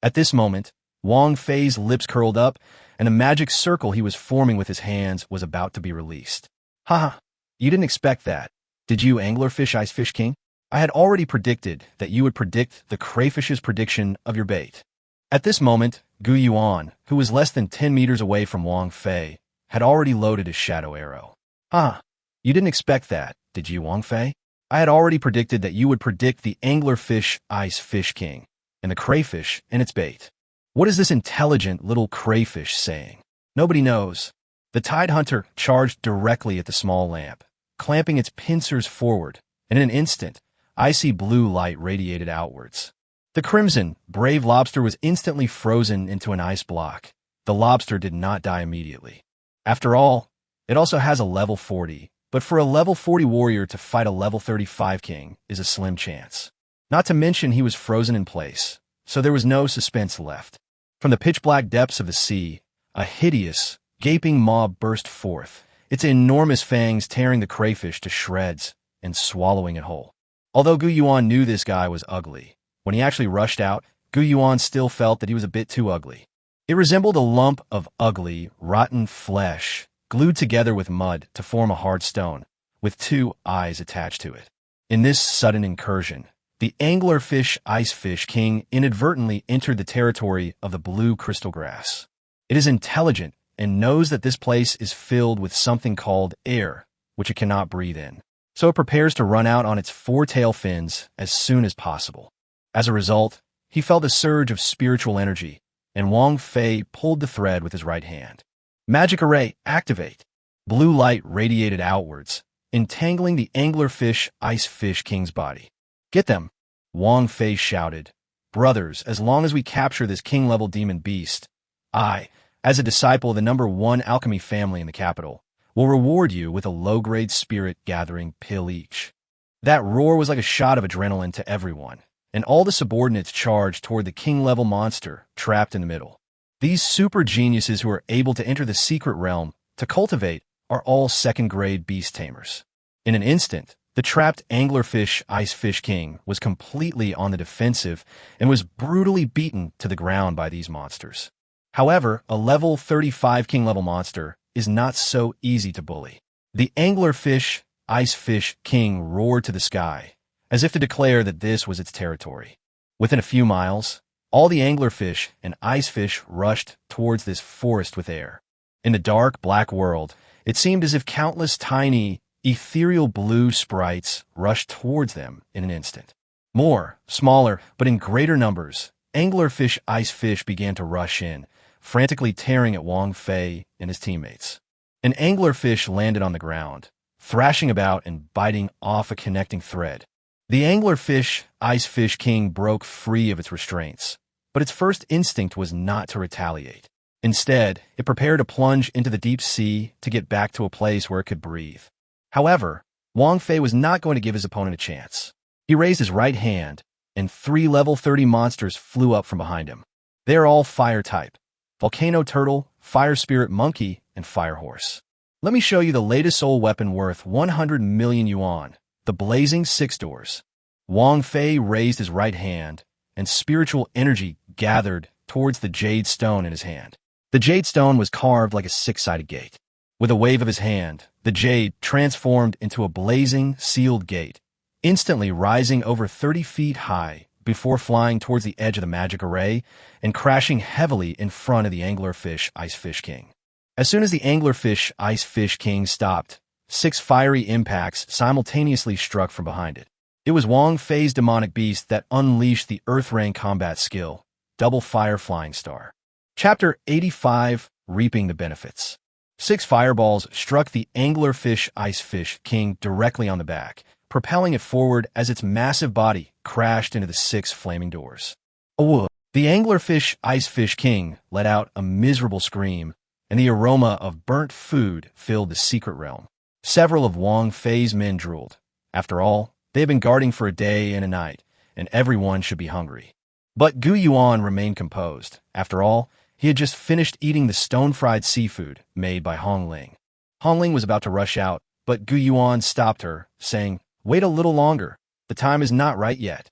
At this moment, Wang Fei's lips curled up, and a magic circle he was forming with his hands was about to be released. Ha! You didn't expect that, did you, anglerfish ice fish king? I had already predicted that you would predict the crayfish's prediction of your bait. At this moment, Gu Yuan, who was less than 10 meters away from Wang Fei, had already loaded his shadow arrow. Ah, you didn't expect that, did you, Wang Fei? I had already predicted that you would predict the anglerfish ice fish king, and the crayfish and its bait. What is this intelligent little crayfish saying? Nobody knows. The tide hunter charged directly at the small lamp, clamping its pincers forward, and in an instant, icy blue light radiated outwards. The crimson, brave lobster was instantly frozen into an ice block. The lobster did not die immediately. After all, it also has a level 40, but for a level 40 warrior to fight a level 35 king is a slim chance. Not to mention he was frozen in place, so there was no suspense left. From the pitch-black depths of the sea, a hideous, gaping maw burst forth, its enormous fangs tearing the crayfish to shreds and swallowing it whole. Although Gu Yuan knew this guy was ugly, when he actually rushed out, Gu Yuan still felt that he was a bit too ugly. It resembled a lump of ugly, rotten flesh glued together with mud to form a hard stone, with two eyes attached to it. In this sudden incursion, the anglerfish icefish king inadvertently entered the territory of the blue crystal grass. It is intelligent and knows that this place is filled with something called air, which it cannot breathe in. So it prepares to run out on its four-tail fins as soon as possible. As a result, he felt a surge of spiritual energy, and Wang Fei pulled the thread with his right hand. Magic Array, activate! Blue light radiated outwards, entangling the anglerfish icefish king's body. Get them! Wang Fei shouted. Brothers, as long as we capture this king-level demon beast, I, as a disciple of the #1 alchemy family in the capital, will reward you with a low-grade spirit-gathering pill each. That roar was like a shot of adrenaline to everyone, and all the subordinates charged toward the king-level monster trapped in the middle. These super geniuses who are able to enter the secret realm to cultivate are all second-grade beast tamers. In an instant, the trapped anglerfish icefish king was completely on the defensive and was brutally beaten to the ground by these monsters. However, a level 35 king-level monster is not so easy to bully. The anglerfish icefish king roared to the sky, as if to declare that this was its territory. Within a few miles, all the anglerfish and icefish rushed towards this forest with air. In the dark, black world, it seemed as if countless tiny, ethereal blue sprites rushed towards them in an instant. More, smaller, but in greater numbers, anglerfish icefish began to rush in, frantically tearing at Wang Fei and his teammates. An anglerfish landed on the ground, thrashing about and biting off a connecting thread. The anglerfish icefish king broke free of its restraints, but its first instinct was not to retaliate. Instead, it prepared to plunge into the deep sea to get back to a place where it could breathe. However, Wang Fei was not going to give his opponent a chance. He raised his right hand, and 3 level 30 monsters flew up from behind him. They are all fire type: volcano turtle, fire spirit monkey, and fire horse. Let me show you the latest soul weapon worth 100 million yuan, the blazing 6 doors. Wang Fei raised his right hand, and spiritual energy gathered towards the jade stone in his hand. The jade stone was carved like a 6-sided gate. With a wave of his hand, the jade transformed into a blazing, sealed gate, instantly rising over 30 feet high before flying towards the edge of the magic array and crashing heavily in front of the anglerfish icefish king. As soon as the anglerfish icefish king stopped, 6 fiery impacts simultaneously struck from behind it. It was Wang Fei's demonic beast that unleashed the Earth Rain combat skill, Double Fire Flying Star. Chapter 85, Reaping the Benefits. 6 fireballs struck the anglerfish icefish king directly on the back, propelling it forward as its massive body crashed into the 6 flaming doors. Oh! The anglerfish icefish king let out a miserable scream, and the aroma of burnt food filled the secret realm. Several of Wang Fei's men drooled. After all, they had been guarding for a day and a night, and everyone should be hungry. But Gu Yuan remained composed. After all, he had just finished eating the stone-fried seafood made by Hong Ling. Hong Ling was about to rush out, but Gu Yuan stopped her, saying, "Wait a little longer. The time is not right yet."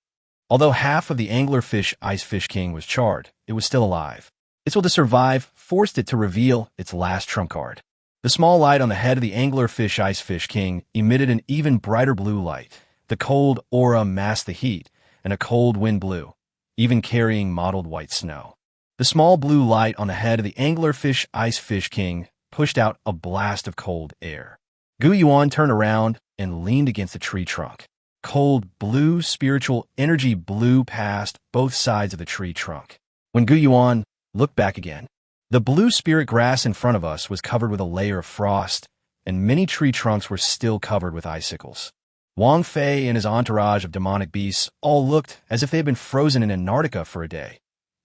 Although half of the anglerfish icefish king was charred, it was still alive. Its will to survive forced it to reveal its last trump card. The small light on the head of the anglerfish icefish king emitted an even brighter blue light. The cold aura masked the heat, and a cold wind blew, even carrying mottled white snow. The small blue light on the head of the anglerfish icefish king pushed out a blast of cold air. Gu Yuan turned around and leaned against a tree trunk. Cold blue spiritual energy blew past both sides of the tree trunk. When Gu Yuan looked back again, the blue spirit grass in front of us was covered with a layer of frost, and many tree trunks were still covered with icicles. Wang Fei and his entourage of demonic beasts all looked as if they had been frozen in Antarctica for a day.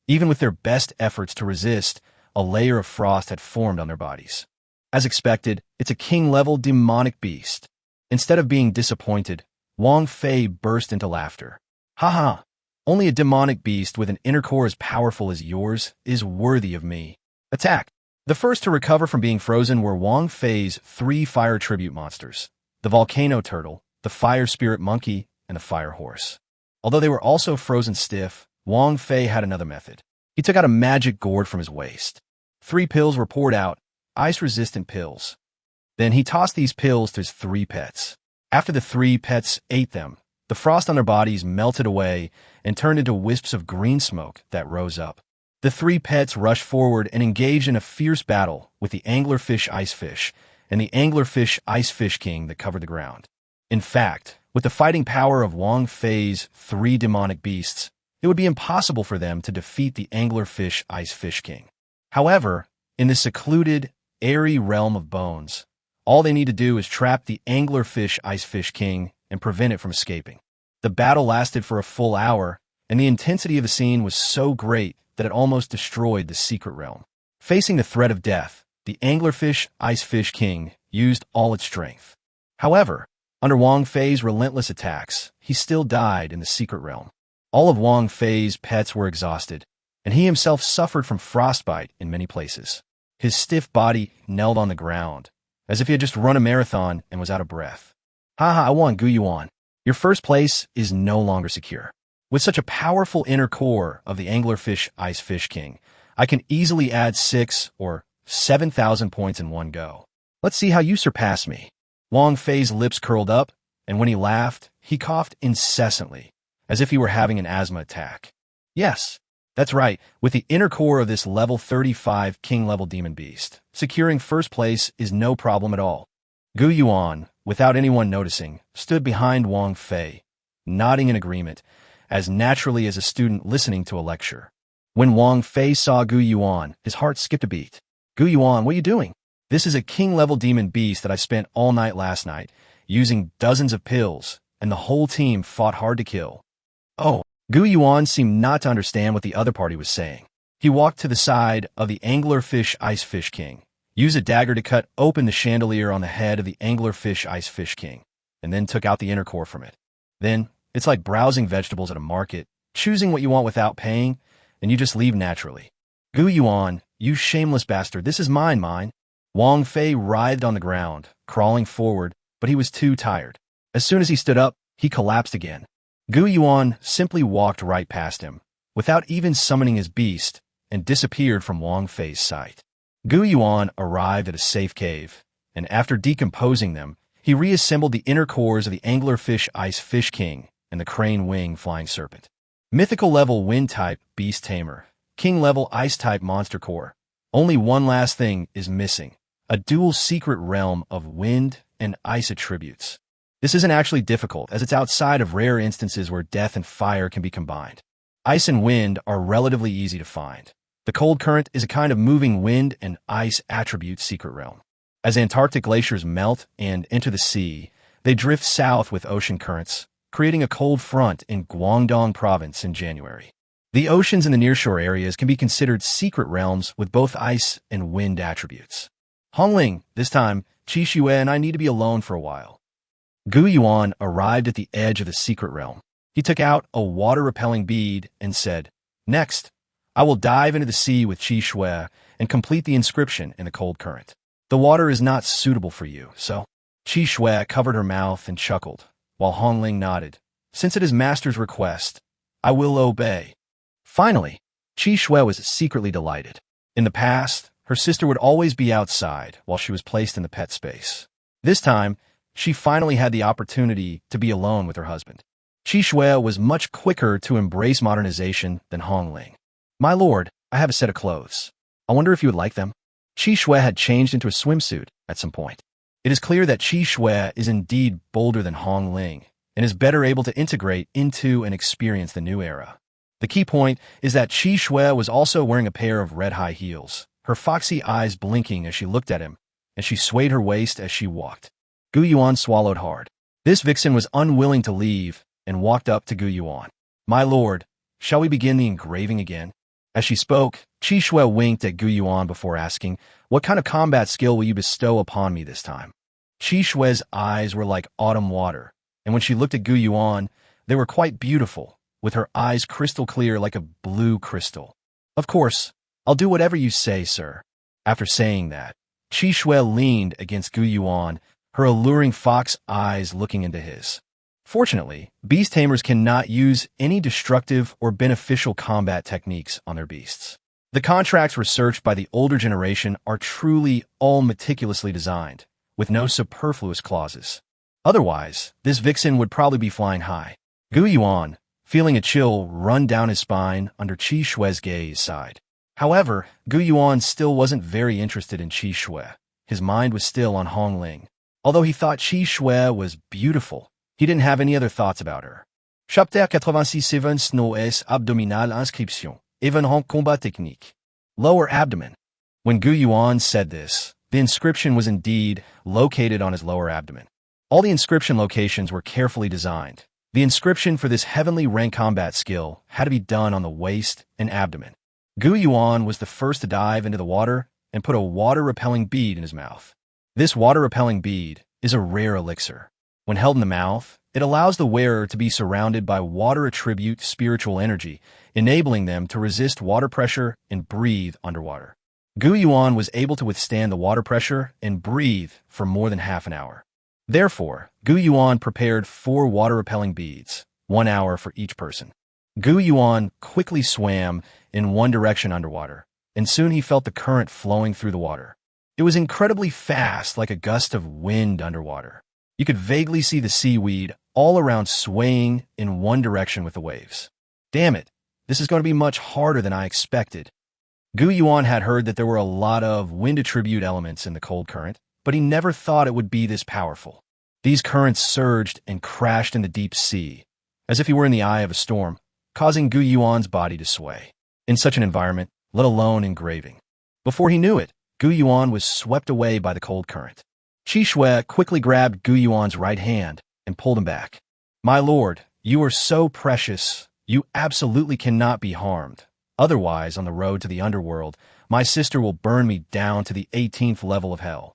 Even with their best efforts to resist, a layer of frost had formed on their bodies. As expected, it's a king-level demonic beast. Instead of being disappointed, Wang Fei burst into laughter. "Ha! Only a demonic beast with an inner core as powerful as yours is worthy of me. Attack!" The first to recover from being frozen were Wang Fei's 3 fire tribute monsters, the volcano turtle, the fire spirit monkey, and the fire horse. Although they were also frozen stiff, Wang Fei had another method. He took out a magic gourd from his waist. 3 pills were poured out, ice-resistant pills, Then he tossed these pills to his 3 pets. After the 3 pets ate them, the frost on their bodies melted away and turned into wisps of green smoke that rose up. The 3 pets rushed forward and engaged in a fierce battle with the anglerfish icefish and the anglerfish icefish king that covered the ground. In fact, with the fighting power of Wang Fei's 3 demonic beasts, it would be impossible for them to defeat the anglerfish icefish king. However, in this secluded, airy realm of bones, all they need to do is trap the anglerfish icefish king and prevent it from escaping. The battle lasted for a full hour, and the intensity of the scene was so great that it almost destroyed the secret realm. Facing the threat of death, the anglerfish icefish king used all its strength. However, under Wang Fei's relentless attacks, he still died in the secret realm. All of Wang Fei's pets were exhausted, and he himself suffered from frostbite in many places. His stiff body knelled on the ground, as if he had just run a marathon and was out of breath. Haha, I won, Gu Yuan. Your first place is no longer secure. With such a powerful inner core of the anglerfish icefish king, I can easily add 6 or 7,000 points in one go. Let's see how you surpass me. Wang Fei's lips curled up, and when he laughed, he coughed incessantly, as if he were having an asthma attack. Yes, that's right, with the inner core of this level 35 king-level demon beast, securing first place is no problem at all. Gu Yuan, without anyone noticing, stood behind Wang Fei, nodding in agreement, as naturally as a student listening to a lecture. When Wang Fei saw Gu Yuan, his heart skipped a beat. Gu Yuan, what are you doing? This is a king-level demon beast that I spent all night last night, using dozens of pills, and the whole team fought hard to kill. Oh, Gu Yuan seemed not to understand what the other party was saying. He walked to the side of the anglerfish icefish king, used a dagger to cut open the chandelier on the head of the anglerfish icefish king, and then took out the inner core from it. Then, it's like browsing vegetables at a market, choosing what you want without paying, and you just leave naturally. Gu Yuan, you shameless bastard, this is mine. Wang Fei writhed on the ground, crawling forward, but he was too tired. As soon as he stood up, he collapsed again. Gu Yuan simply walked right past him, without even summoning his beast, and disappeared from Wang Fei's sight. Gu Yuan arrived at a safe cave, and after decomposing them, he reassembled the inner cores of the anglerfish icefish king and the crane wing flying serpent. Mythical level wind-type beast tamer, king-level ice-type monster core. Only one last thing is missing. A dual secret realm of wind and ice attributes. This isn't actually difficult, as it's outside of rare instances where death and fire can be combined. Ice and wind are relatively easy to find. The cold current is a kind of moving wind and ice attribute secret realm. As Antarctic glaciers melt and enter the sea, they drift south with ocean currents, creating a cold front in Guangdong province in January. The oceans in the nearshore areas can be considered secret realms with both ice and wind attributes. Hongling, this time, Qi Xue and I need to be alone for a while. Gu Yuan arrived at the edge of the secret realm. He took out a water-repelling bead and said, "Next, I will dive into the sea with Qi Xue and complete the inscription in the cold current. The water is not suitable for you, so." Qi Xue covered her mouth and chuckled, while Hongling nodded. "Since it is Master's request, I will obey." Finally, Qi Xue was secretly delighted. In the past, her sister would always be outside while she was placed in the pet space. This time, she finally had the opportunity to be alone with her husband. Qi Xue was much quicker to embrace modernization than Hongling. "My lord, I have a set of clothes. I wonder if you would like them." Qi Xue had changed into a swimsuit at some point. It is clear that Qi Xue is indeed bolder than Hongling and is better able to integrate into and experience the new era. The key point is that Qi Xue was also wearing a pair of red high heels, her foxy eyes blinking as she looked at him, and she swayed her waist as she walked. Gu Yuan swallowed hard. This vixen was unwilling to leave and walked up to Gu Yuan. "My lord, shall we begin the engraving again?" As she spoke, Qi Xue winked at Gu Yuan before asking, "What kind of combat skill will you bestow upon me this time?" Qi Xue's eyes were like autumn water, and when she looked at Gu Yuan, they were quite beautiful, with her eyes crystal clear like a blue crystal. "Of course, I'll do whatever you say, sir." After saying that, Qi Xue leaned against Gu Yuan, her alluring fox eyes looking into his. Fortunately, beast tamers cannot use any destructive or beneficial combat techniques on their beasts. The contracts researched by the older generation are truly all meticulously designed, with no superfluous clauses. Otherwise, this vixen would probably be flying high. Gu Yuan, feeling a chill run down his spine under Qi Shue's gaze, sighed. However, Gu Yuan still wasn't very interested in Qi Shue. His mind was still on Hong Ling. Although he thought Qi Shue was beautiful, he didn't have any other thoughts about her. Chapter 86 Even Snow S Abdominal Inscription. Événement Combat Technique. Lower abdomen. When Gu Yuan said this, the inscription was indeed located on his lower abdomen. All the inscription locations were carefully designed. The inscription for this heavenly rank combat skill had to be done on the waist and abdomen. Gu Yuan was the first to dive into the water and put a water-repelling bead in his mouth. This water-repelling bead is a rare elixir. When held in the mouth, it allows the wearer to be surrounded by water-attribute spiritual energy, enabling them to resist water pressure and breathe underwater. Gu Yuan was able to withstand the water pressure and breathe for more than half an hour. Therefore, Gu Yuan prepared 4 water-repelling beads, 1 hour for each person. Gu Yuan quickly swam in one direction underwater, and soon he felt the current flowing through the water. It was incredibly fast, like a gust of wind underwater. You could vaguely see the seaweed all around swaying in one direction with the waves. Damn it, this is going to be much harder than I expected. Gu Yuan had heard that there were a lot of wind attribute elements in the cold current, but he never thought it would be this powerful. These currents surged and crashed in the deep sea, as if he were in the eye of a storm, causing Gu Yuan's body to sway. In such an environment, let alone engraving. Before he knew it, Gu Yuan was swept away by the cold current. Qi Shue quickly grabbed Gu Yuan's right hand and pulled him back. "My lord, you are so precious. You absolutely cannot be harmed. Otherwise, on the road to the underworld, my sister will burn me down to the 18th level of hell."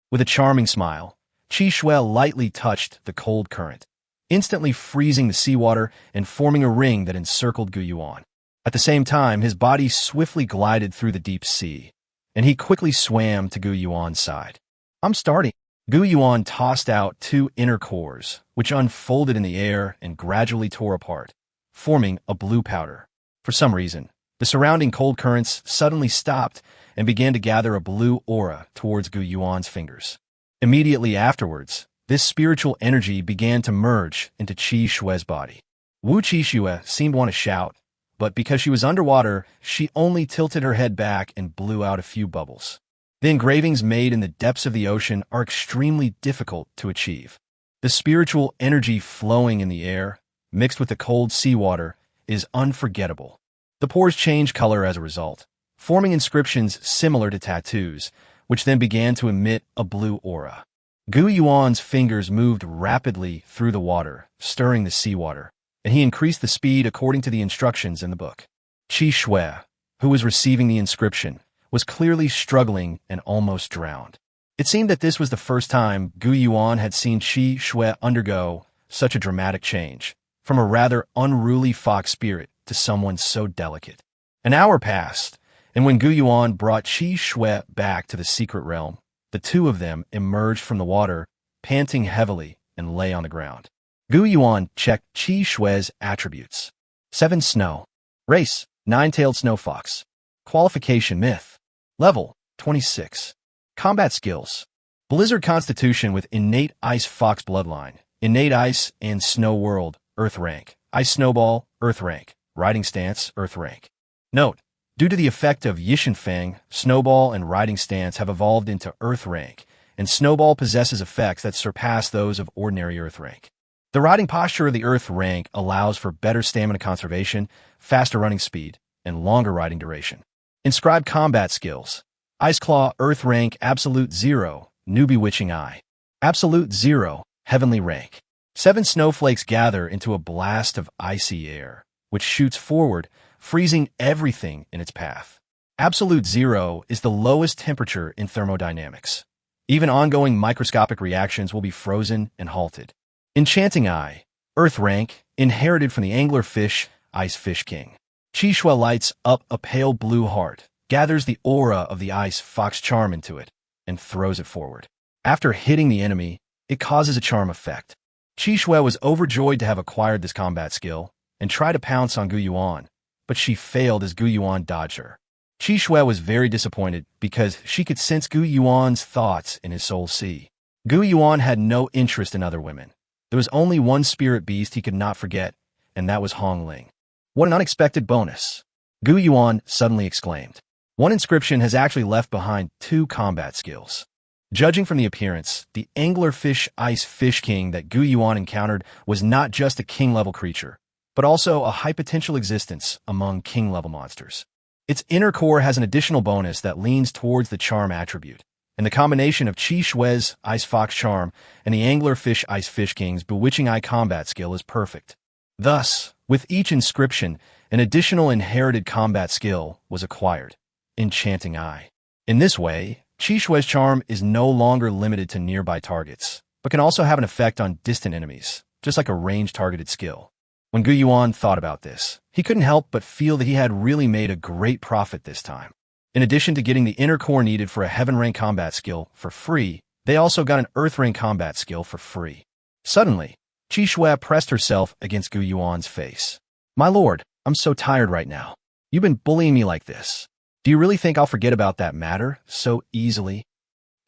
With a charming smile, Qi Shue lightly touched the cold current, instantly freezing the seawater and forming a ring that encircled Gu Yuan. At the same time, his body swiftly glided through the deep sea, and he quickly swam to Gu Yuan's side. "I'm starting." Gu Yuan tossed out 2 inner cores, which unfolded in the air and gradually tore apart, forming a blue powder. For some reason, the surrounding cold currents suddenly stopped and began to gather a blue aura towards Gu Yuan's fingers. Immediately afterwards, this spiritual energy began to merge into Qi Shue's body. Wu Qi Shue seemed to want to shout, but because she was underwater, she only tilted her head back and blew out a few bubbles. The engravings made in the depths of the ocean are extremely difficult to achieve. The spiritual energy flowing in the air, mixed with the cold seawater, is unforgettable. The pores change color as a result, forming inscriptions similar to tattoos, which then began to emit a blue aura. Gu Yuan's fingers moved rapidly through the water, stirring the seawater, and he increased the speed according to the instructions in the book. Qi Shue, who was receiving the inscription, was clearly struggling and almost drowned. It seemed that this was the first time Gu Yuan had seen Qi Shue undergo such a dramatic change, from a rather unruly fox spirit to someone so delicate. An hour passed, and when Gu Yuan brought Qi Shue back to the secret realm, the two of them emerged from the water, panting heavily, and lay on the ground. Gu Yuan checked Qi Shue's attributes. 7 Snow. Race, 9-tailed snow fox. Qualification myth. Level, 26. Combat skills. Blizzard constitution with innate ice fox bloodline. Innate ice and snow world, earth rank. Ice snowball, earth rank. Riding stance, earth rank. Note, due to the effect of Yishan Feng, snowball and riding stance have evolved into earth rank, and snowball possesses effects that surpass those of ordinary earth rank. The riding posture of the earth rank allows for better stamina conservation, faster running speed, and longer riding duration. Inscribed combat skills. Ice Claw, earth rank, absolute 0, newbie witching eye. Absolute 0, heavenly rank. 7 snowflakes gather into a blast of icy air, which shoots forward, freezing everything in its path. Absolute 0 is the lowest temperature in thermodynamics. Even ongoing microscopic reactions will be frozen and halted. Enchanting Eye, earth rank, inherited from the angler fish, Ice Fish King. Qi Shue lights up a pale blue heart, gathers the aura of the ice fox charm into it, and throws it forward. After hitting the enemy, it causes a charm effect. Qi Shue was overjoyed to have acquired this combat skill and tried to pounce on Gu Yuan, but she failed as Gu Yuan dodged her. Qi Shue was very disappointed because she could sense Gu Yuan's thoughts in his soul sea. Gu Yuan had no interest in other women. There was only one spirit beast he could not forget, and that was Hong Ling. What an unexpected bonus! Gu Yuan suddenly exclaimed. One inscription has actually left behind 2 combat skills. Judging from the appearance, the anglerfish ice fish king that Gu Yuan encountered was not just a king-level creature, but also a high-potential existence among king-level monsters. Its inner core has an additional bonus that leans towards the charm attribute, and the combination of Qi Shui's Ice Fox charm and the anglerfish Ice Fish King's bewitching eye combat skill is perfect. Thus, with each inscription, an additional inherited combat skill was acquired, Enchanting Eye. In this way, Qi Shui's charm is no longer limited to nearby targets, but can also have an effect on distant enemies, just like a range-targeted skill. When Gu Yuan thought about this, he couldn't help but feel that he had really made a great profit this time. In addition to getting the inner core needed for a heaven-rank combat skill for free, they also got an earth-rank combat skill for free. Suddenly, Qi Shui pressed herself against Gu Yuan's face. My lord, I'm so tired right now. You've been bullying me like this. Do you really think I'll forget about that matter so easily?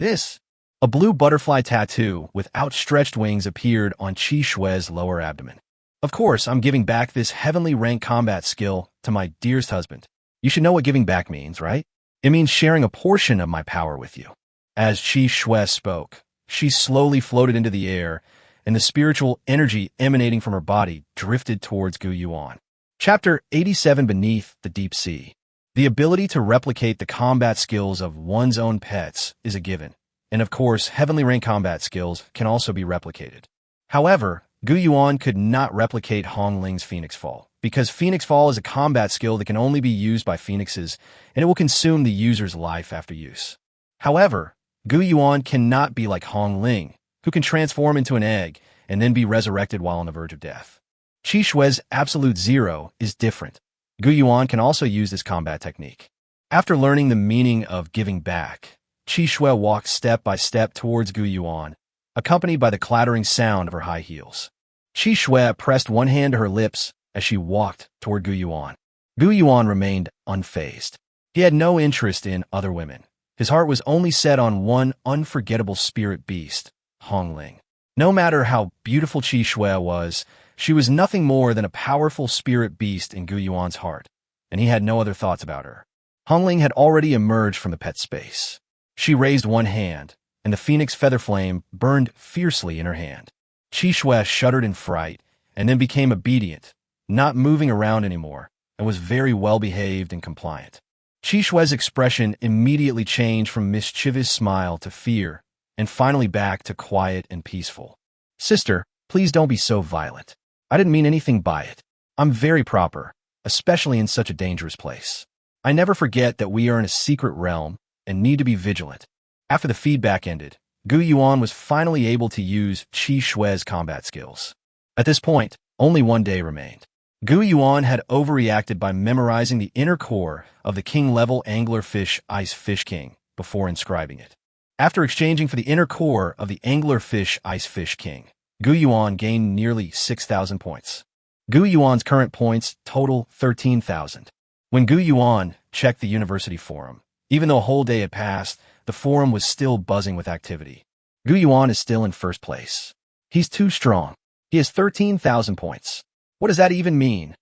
A blue butterfly tattoo with outstretched wings appeared on Qi Shui's lower abdomen. Of course, I'm giving back this heavenly rank combat skill to my dearest husband. You should know what giving back means, right? It means sharing a portion of my power with you. As Qi Shui spoke, she slowly floated into the air, and the spiritual energy emanating from her body drifted towards Gu Yuan. Chapter 87 Beneath the Deep Sea. The ability to replicate the combat skills of one's own pets is a given, and of course, heavenly rank combat skills can also be replicated. However, Gu Yuan could not replicate Hong Ling's Phoenix Fall, because Phoenix Fall is a combat skill that can only be used by phoenixes, and it will consume the user's life after use. However, Gu Yuan cannot be like Hong Ling, who can transform into an egg and then be resurrected while on the verge of death. Qi Shui's Absolute Zero is different. Gu Yuan can also use this combat technique. After learning the meaning of giving back, Qi Shui walked step by step towards Gu Yuan, accompanied by the clattering sound of her high heels. Qi Shui pressed one hand to her lips as she walked toward Gu Yuan. Gu Yuan remained unfazed. He had no interest in other women. His heart was only set on one unforgettable spirit beast, Hong Ling. No matter how beautiful Qi Shui was, she was nothing more than a powerful spirit beast in Gu Yuan's heart, and he had no other thoughts about her. Hong Ling had already emerged from the pet space. She raised one hand, and the phoenix feather flame burned fiercely in her hand. Qi Shui shuddered in fright, and then became obedient, not moving around anymore, and was very well-behaved and compliant. Qi Shui's expression immediately changed from mischievous smile to fear, and finally back to quiet and peaceful. Sister, please don't be so violent. I didn't mean anything by it. I'm very proper, especially in such a dangerous place. I never forget that we are in a secret realm and need to be vigilant. After the feedback ended, Gu Yuan was finally able to use Qi Shui's combat skills. At this point, only one day remained. Gu Yuan had overreacted by memorizing the inner core of the king-level anglerfish Ice Fish King before inscribing it. After exchanging for the inner core of the anglerfish Ice Fish King, Gu Yuan gained nearly 6,000 points. Gu Yuan's current points total 13,000. When Gu Yuan checked the university forum, even though a whole day had passed, the forum was still buzzing with activity. Gu Yuan is still in first place. He's too strong. He has 13,000 points. What does that even mean?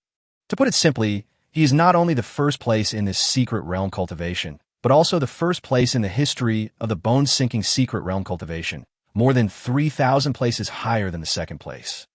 To put it simply, he is not only the first place in this secret realm cultivation, but also the first place in the history of the bone-sinking secret realm cultivation, more than 3,000 places higher than the second place.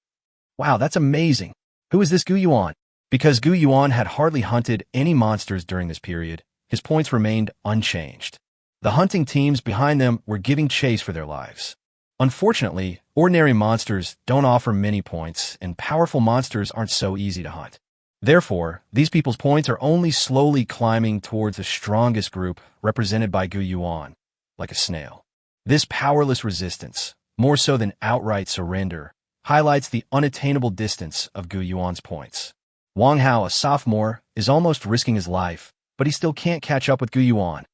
Wow, that's amazing. Who is this Gu Yuan? Because Gu Yuan had hardly hunted any monsters during this period, his points remained unchanged. The hunting teams behind them were giving chase for their lives. Unfortunately, ordinary monsters don't offer many points, and powerful monsters aren't so easy to hunt. Therefore, these people's points are only slowly climbing towards the strongest group represented by Gu Yuan, like a snail. This powerless resistance, more so than outright surrender, highlights the unattainable distance of Gu Yuan's points. Wang Hao, a sophomore, is almost risking his life, but he still can't catch up with Gu Yuan.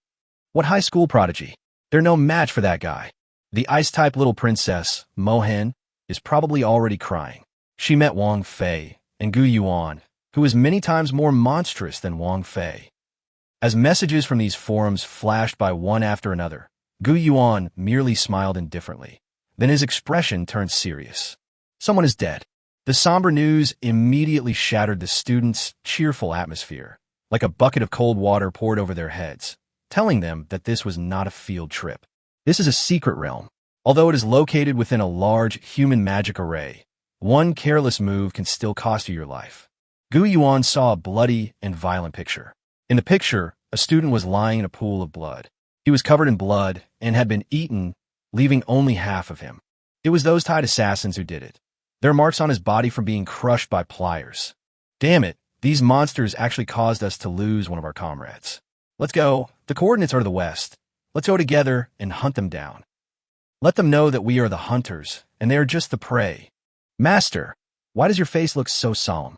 What high school prodigy? They're no match for that guy. The ice-type little princess, Mo Hen, is probably already crying. She met Wang Fei and Gu Yuan, who is many times more monstrous than Wang Fei. As messages from these forums flashed by one after another, Gu Yuan merely smiled indifferently, Then his expression turned serious. Someone is dead. The somber news immediately shattered the students' cheerful atmosphere, like a bucket of cold water poured over their heads, telling them that this was not a field trip. This is a secret realm. Although it is located within a large human magic array, one careless move can still cost you your life. Gu Yuan saw a bloody and violent picture. In the picture, a student was lying in a pool of blood. He was covered in blood and had been eaten, leaving only half of him. It was those Tide assassins who did it. There are marks on his body from being crushed by pliers. Damn it, these monsters actually caused us to lose one of our comrades. Let's go. The coordinates are to the west. Let's go together and hunt them down. Let them know that we are the hunters, and they are just the prey. Master, why does your face look so solemn?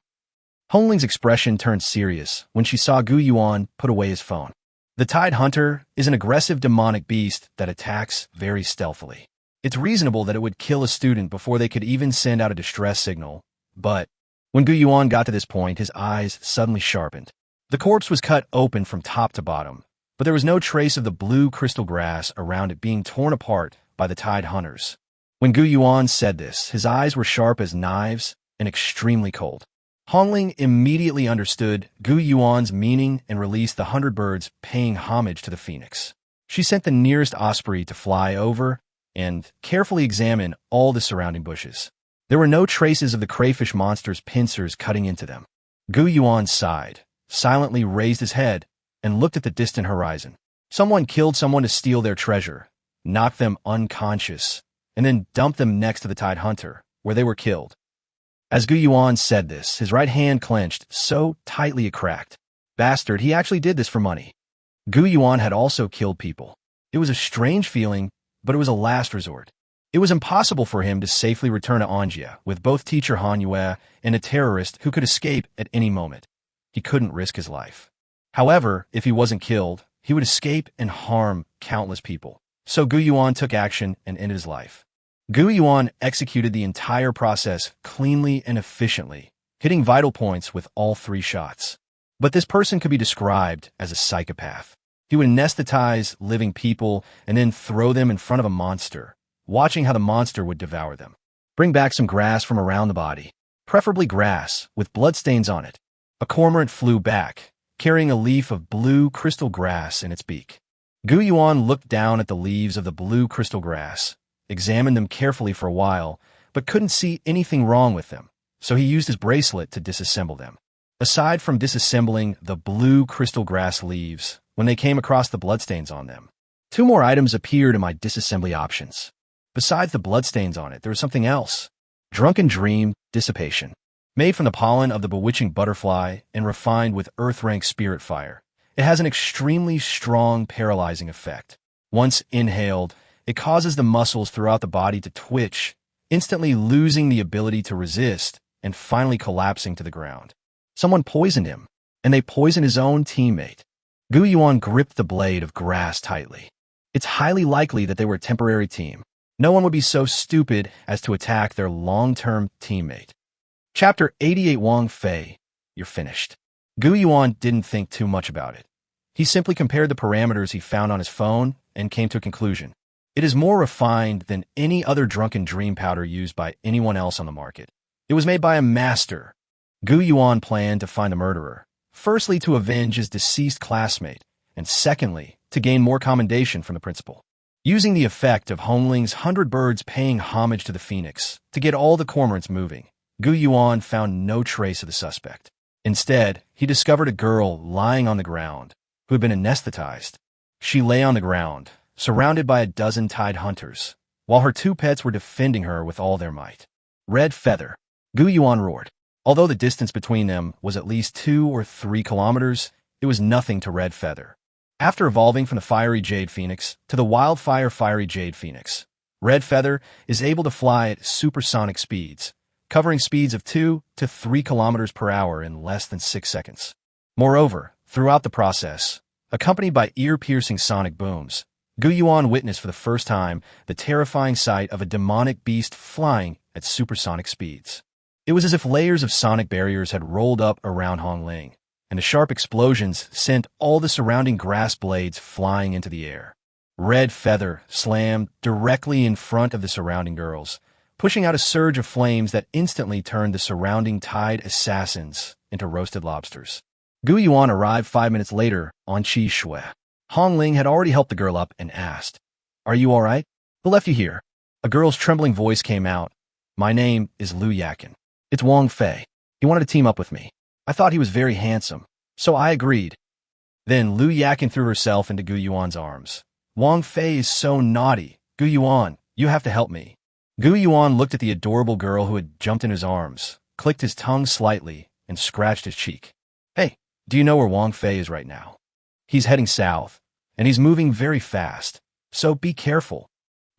Hongling's expression turned serious when she saw Gu Yuan put away his phone. The Tide Hunter is an aggressive demonic beast that attacks very stealthily. It's reasonable that it would kill a student before they could even send out a distress signal, but when Gu Yuan got to this point, his eyes suddenly sharpened. The corpse was cut open from top to bottom, but there was no trace of the blue crystal grass around it being torn apart by the Tide Hunters. When Gu Yuan said this, his eyes were sharp as knives and extremely cold. Hongling immediately understood Gu Yuan's meaning and released the 100 birds paying homage to the phoenix. She sent the nearest osprey to fly over and carefully examine all the surrounding bushes. There were no traces of the crayfish monster's pincers cutting into them. Gu Yuan sighed, silently raised his head, and looked at the distant horizon. Someone killed someone to steal their treasure, knocked them unconscious, and then dumped them next to the Tide Hunter, where they were killed. As Gu Yuan said this, his right hand clenched so tightly it cracked. Bastard, he actually did this for money. Gu Yuan had also killed people. It was a strange feeling, but it was a last resort. It was impossible for him to safely return to Anjia with both teacher Han Yue and a terrorist who could escape at any moment. He couldn't risk his life. However, if he wasn't killed, he would escape and harm countless people. So Gu Yuan took action and ended his life. Gu Yuan executed the entire process cleanly and efficiently, hitting vital points with all 3 shots. But this person could be described as a psychopath. He would anesthetize living people and then throw them in front of a monster, watching how the monster would devour them. Bring back some grass from around the body, preferably grass with bloodstains on it. A cormorant flew back, carrying a leaf of blue crystal grass in its beak. Gu Yuan looked down at the leaves of the blue crystal grass, examined them carefully for a while, but couldn't see anything wrong with them, so he used his bracelet to disassemble them. Aside from disassembling the blue crystal grass leaves, when they came across the bloodstains on them, 2 more items appeared in my disassembly options. Besides the bloodstains on it, there was something else. Drunken Dream Dissipation. Made from the pollen of the bewitching butterfly and refined with earth-rank spirit fire, it has an extremely strong paralyzing effect. Once inhaled, it causes the muscles throughout the body to twitch, instantly losing the ability to resist and finally collapsing to the ground. Someone poisoned him, and they poisoned his own teammate. Gu Yuan gripped the blade of grass tightly. It's highly likely that they were a temporary team. No one would be so stupid as to attack their long-term teammate. Chapter 88 Wang Fei. You're finished. Gu Yuan didn't think too much about it. He simply compared the parameters he found on his phone and came to a conclusion. It is more refined than any other drunken dream powder used by anyone else on the market. It was made by a master. Gu Yuan planned to find the murderer, firstly to avenge his deceased classmate, and secondly, to gain more commendation from the principal. Using the effect of Hongling's 100 birds paying homage to the phoenix to get all the cormorants moving, Gu Yuan found no trace of the suspect. Instead, he discovered a girl lying on the ground who had been anesthetized. She lay on the ground, surrounded by a dozen Tide Hunters, while her 2 pets were defending her with all their might. Red Feather. Gu Yuan roared. Although the distance between them was at least 2 or 3 kilometers, it was nothing to Red Feather. After evolving from the Fiery Jade Phoenix to the Wildfire Fiery Jade Phoenix, Red Feather is able to fly at supersonic speeds, covering speeds of 2 to 3 kilometers per hour in less than 6 seconds. Moreover, throughout the process, accompanied by ear-piercing sonic booms, Gu Yuan witnessed for the first time the terrifying sight of a demonic beast flying at supersonic speeds. It was as if layers of sonic barriers had rolled up around Hongling, and the sharp explosions sent all the surrounding grass blades flying into the air. Red feather slammed directly in front of the surrounding girls, pushing out a surge of flames that instantly turned the surrounding tide assassins into roasted lobsters. Gu Yuan arrived 5 minutes later on Qi Shui. Hong Ling had already helped the girl up and asked, "Are you all right? Who left you here?" A girl's trembling voice came out. "My name is Lu Yakin. It's Wang Fei. He wanted to team up with me. I thought he was very handsome, so I agreed." Then Lu Yakin threw herself into Gu Yuan's arms. "Wang Fei is so naughty. Gu Yuan, you have to help me." Gu Yuan looked at the adorable girl who had jumped in his arms, clicked his tongue slightly, and scratched his cheek. "Hey, do you know where Wang Fei is right now? He's heading south, and he's moving very fast, so be careful."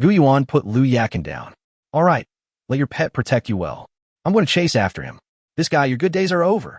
Gu Yuan put Lu Yakin down. "All right, let your pet protect you well. I'm going to chase after him. This guy, your good days are over."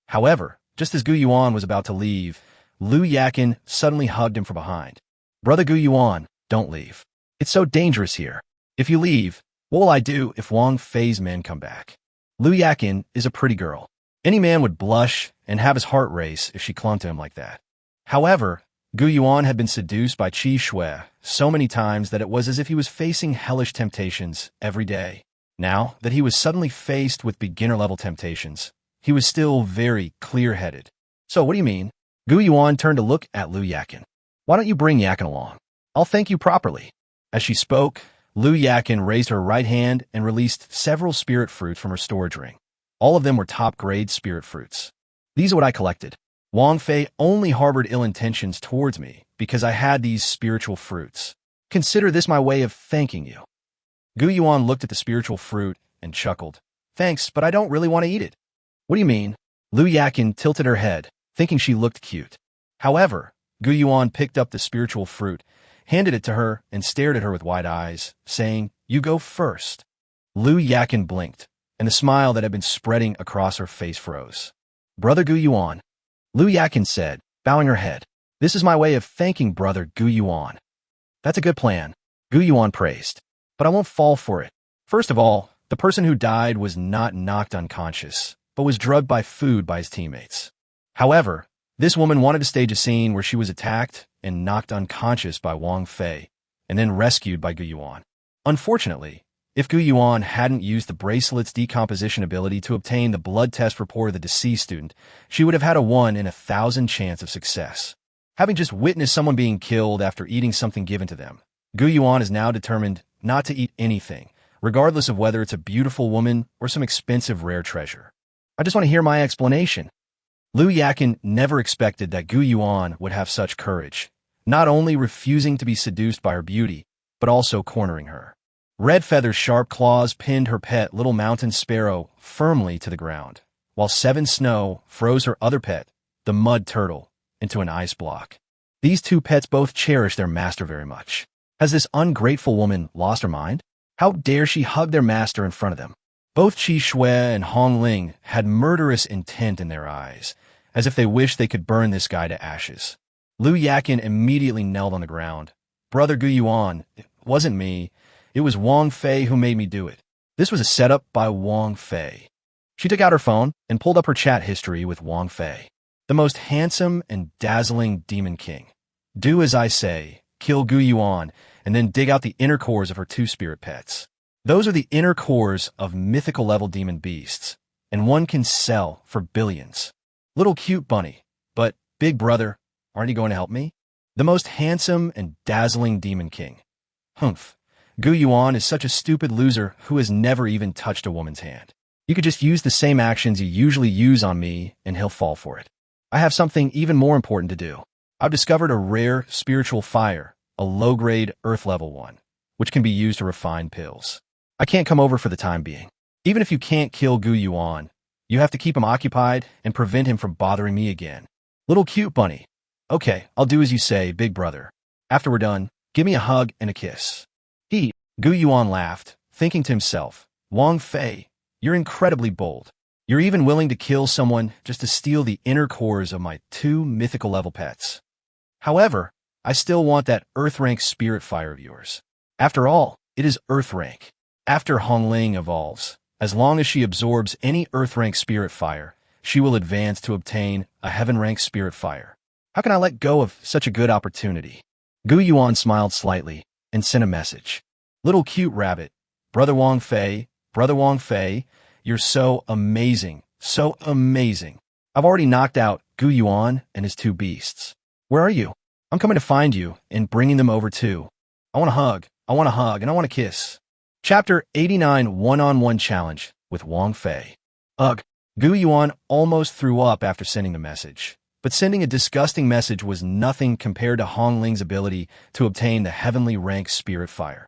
However, just as Gu Yuan was about to leave, Lu Yakin suddenly hugged him from behind. "Brother Gu Yuan, don't leave. It's so dangerous here. If you leave, what will I do if Wang Fei's men come back?" Lu Yakin is a pretty girl. Any man would blush and have his heart race if she clung to him like that. However, Gu Yuan had been seduced by Qi Shui so many times that it was as if he was facing hellish temptations every day. Now that he was suddenly faced with beginner-level temptations, he was still very clear-headed. "So what do you mean?" Gu Yuan turned to look at Lu Yakin. "Why don't you bring Yakin along? I'll thank you properly." As she spoke, Lu Yakin raised her right hand and released several spirit fruit from her storage ring. All of them were top-grade spirit fruits. "These are what I collected. Wang Fei only harbored ill intentions towards me because I had these spiritual fruits. Consider this my way of thanking you." Gu Yuan looked at the spiritual fruit and chuckled. "Thanks, but I don't really want to eat it." "What do you mean?" Lu Yakin tilted her head, thinking she looked cute. However, Gu Yuan picked up the spiritual fruit, handed it to her, and stared at her with wide eyes, saying, "You go first." Lu Yakin blinked, and the smile that had been spreading across her face froze. "Brother Gu Yuan," Lu Yakin said, bowing her head. "This is my way of thanking Brother Gu Yuan." "That's a good plan," Gu Yuan praised. "But I won't fall for it. First of all, the person who died was not knocked unconscious, but was drugged by food by his teammates. However, this woman wanted to stage a scene where she was attacked and knocked unconscious by Wang Fei, and then rescued by Gu Yuan. Unfortunately, if Gu Yuan hadn't used the bracelet's decomposition ability to obtain the blood test report of the deceased student, she would have had a 1 in 1,000 chance of success. Having just witnessed someone being killed after eating something given to them, Gu Yuan is now determined not to eat anything, regardless of whether it's a beautiful woman or some expensive rare treasure. "I just want to hear my explanation." Lu Yakin never expected that Gu Yuan would have such courage, not only refusing to be seduced by her beauty, but also cornering her. Red Feather's sharp claws pinned her pet little mountain sparrow firmly to the ground, while Seven Snow froze her other pet, the mud turtle, into an ice block. These two pets both cherish their master very much. Has this ungrateful woman lost her mind? How dare she hug their master in front of them? Both Qi Shui and Hong Ling had murderous intent in their eyes, as if they wished they could burn this guy to ashes. Lu Yakin immediately knelt on the ground. "Brother Gu Yuan, it wasn't me. It was Wang Fei who made me do it. This was a setup by Wang Fei." She took out her phone and pulled up her chat history with Wang Fei. "The most handsome and dazzling demon king. Do as I say, kill Gu Yuan, and then dig out the inner cores of her 2 spirit pets. Those are the inner cores of mythical level demon beasts, and one can sell for billions. Little cute bunny, but big brother, aren't you going to help me? The most handsome and dazzling demon king. Humph. Gu Yuan is such a stupid loser who has never even touched a woman's hand. You could just use the same actions you usually use on me, and he'll fall for it. I have something even more important to do. I've discovered a rare spiritual fire, a low-grade earth-level one, which can be used to refine pills. I can't come over for the time being. Even if you can't kill Gu Yuan, you have to keep him occupied and prevent him from bothering me again. Little cute bunny. Okay, I'll do as you say, big brother. After we're done, give me a hug and a kiss." Gu Yuan laughed, thinking to himself, "Wang Fei, you're incredibly bold. You're even willing to kill someone just to steal the inner cores of my 2 mythical level pets. However, I still want that Earth rank spirit fire of yours. After all, it is Earth rank. After Hong Ling evolves, as long as she absorbs any Earth rank spirit fire, she will advance to obtain a Heaven rank spirit fire. How can I let go of such a good opportunity?" Gu Yuan smiled slightly and sent a message. Little cute rabbit, Brother Wang Fei, Brother Wang Fei, you're so amazing, so amazing. I've already knocked out Gu Yuan and his two beasts. Where are you? I'm coming to find you and bringing them over too. I want a hug, and I want a kiss. Chapter 89 One-on-One Challenge with Wang Fei. Ugh, Gu Yuan almost threw up after sending the message. But sending a disgusting message was nothing compared to Hong Ling's ability to obtain the heavenly rank spirit fire.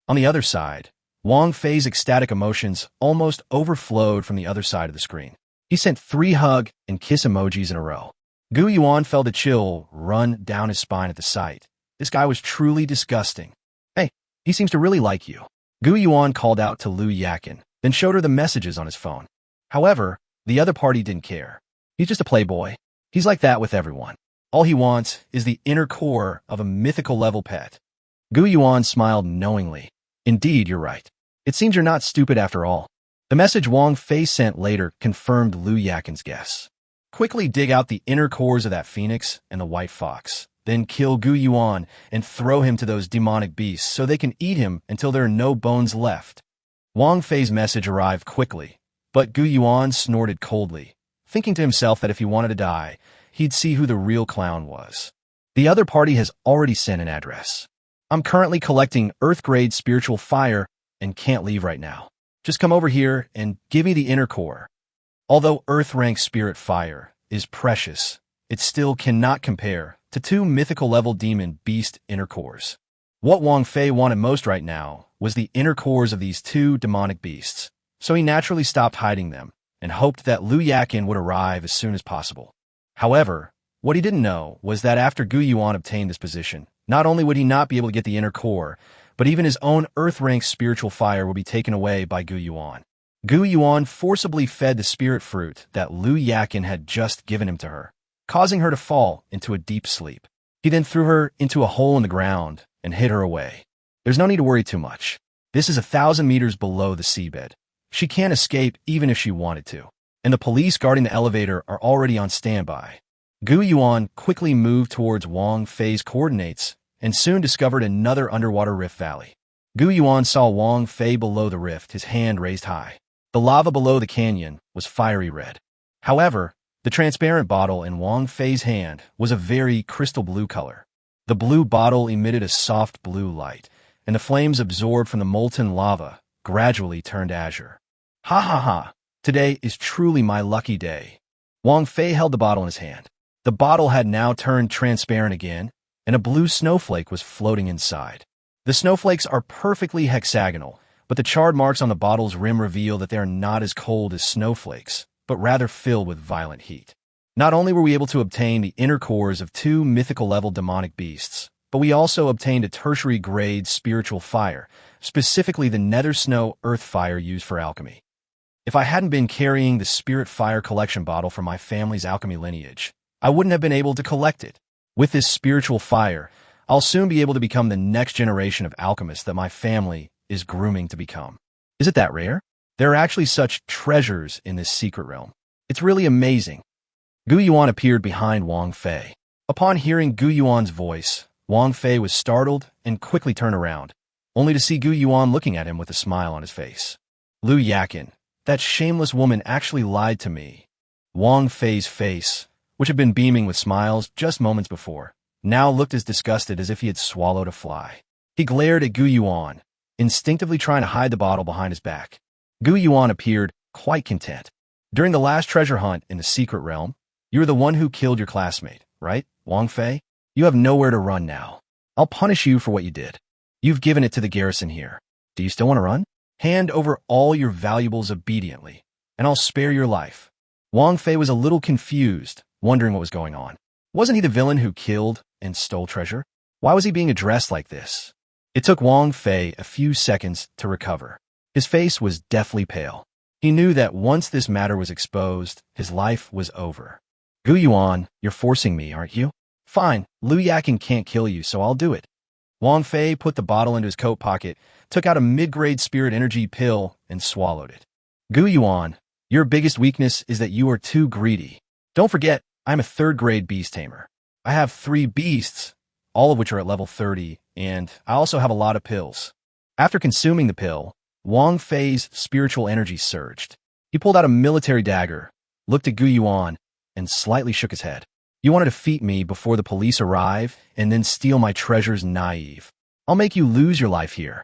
On the other side, Wang Fei's ecstatic emotions almost overflowed from the other side of the screen. He sent 3 hug and kiss emojis in a row. Gu Yuan felt a chill run down his spine at the sight. This guy was truly disgusting. Hey, he seems to really like you. Gu Yuan called out to Lu Yakin, then showed her the messages on his phone. However, the other party didn't care. He's just a playboy. He's like that with everyone. All he wants is the inner core of a mythical level pet. Gu Yuan smiled knowingly. Indeed, you're right. It seems you're not stupid after all. The message Wang Fei sent later confirmed Lu Yakin's guess. Quickly dig out the inner cores of that phoenix and the white fox. Then kill Gu Yuan and throw him to those demonic beasts so they can eat him until there are no bones left. Wang Fei's message arrived quickly, but Gu Yuan snorted coldly, thinking to himself that if he wanted to die, he'd see who the real clown was. The other party has already sent an address. I'm currently collecting Earth-grade spiritual fire and can't leave right now. Just come over here and give me the inner core. Although Earth-rank spirit fire is precious, it still cannot compare to 2 mythical-level demon beast inner cores. What Wang Fei wanted most right now was the inner cores of these 2 demonic beasts, so he naturally stopped hiding them and hoped that Lu Yakin would arrive as soon as possible. However, what he didn't know was that after Gu Yuan obtained this position, not only would he not be able to get the inner core, but even his own Earth-rank spiritual fire would be taken away by Gu Yuan. Gu Yuan forcibly fed the spirit fruit that Lu Yakin had just given him to her, causing her to fall into a deep sleep. He then threw her into a hole in the ground and hid her away. There's no need to worry too much. This is 1,000 meters below the seabed. She can't escape even if she wanted to, and the police guarding the elevator are already on standby. Gu Yuan quickly moved towards Wang Fei's coordinates and soon discovered another underwater rift valley. Gu Yuan saw Wang Fei below the rift, his hand raised high. The lava below the canyon was fiery red. However, the transparent bottle in Wang Fei's hand was a very crystal blue color. The blue bottle emitted a soft blue light, and the flames absorbed from the molten lava gradually turned azure. Ha ha ha! Today is truly my lucky day. Wang Fei held the bottle in his hand. The bottle had now turned transparent again, and a blue snowflake was floating inside. The snowflakes are perfectly hexagonal, but the charred marks on the bottle's rim reveal that they are not as cold as snowflakes, but rather filled with violent heat. Not only were we able to obtain the inner cores of 2 mythical-level demonic beasts, but we also obtained a tertiary-grade spiritual fire, specifically the nether snow earth fire used for alchemy. If I hadn't been carrying the spirit fire collection bottle from my family's alchemy lineage, I wouldn't have been able to collect it. With this spiritual fire, I'll soon be able to become the next generation of alchemists that my family is grooming to become. Is it that rare? There are actually such treasures in this secret realm. It's really amazing. Gu Yuan appeared behind Wang Fei. Upon hearing Gu Yuan's voice, Wang Fei was startled and quickly turned around, only to see Gu Yuan looking at him with a smile on his face. Lu Yakin, that shameless woman actually lied to me. Wang Fei's face, which had been beaming with smiles just moments before, now looked as disgusted as if he had swallowed a fly. He glared at Gu Yuan, instinctively trying to hide the bottle behind his back. Gu Yuan appeared quite content. During the last treasure hunt in the secret realm, you were the one who killed your classmate, right, Wang Fei? You have nowhere to run now. I'll punish you for what you did. You've given it to the garrison here. Do you still want to run? Hand over all your valuables obediently, and I'll spare your life. Wang Fei was a little confused, wondering what was going on. Wasn't he the villain who killed and stole treasure? Why was he being addressed like this? It took Wang Fei a few seconds to recover. His face was deathly pale. He knew that once this matter was exposed, his life was over. Gu Yuan, you're forcing me, aren't you? Fine, Lu Yakin can't kill you, so I'll do it. Wang Fei put the bottle into his coat pocket, took out a mid-grade spirit energy pill, and swallowed it. Gu Yuan, your biggest weakness is that you are too greedy. Don't forget, I'm a 3rd-grade beast tamer. I have 3 beasts, all of which are at level 30, and I also have a lot of pills. After consuming the pill, Wang Fei's spiritual energy surged. He pulled out a military dagger, looked at Gu Yuan, and slightly shook his head. You want to defeat me before the police arrive and then steal my treasures, naive. I'll make you lose your life here.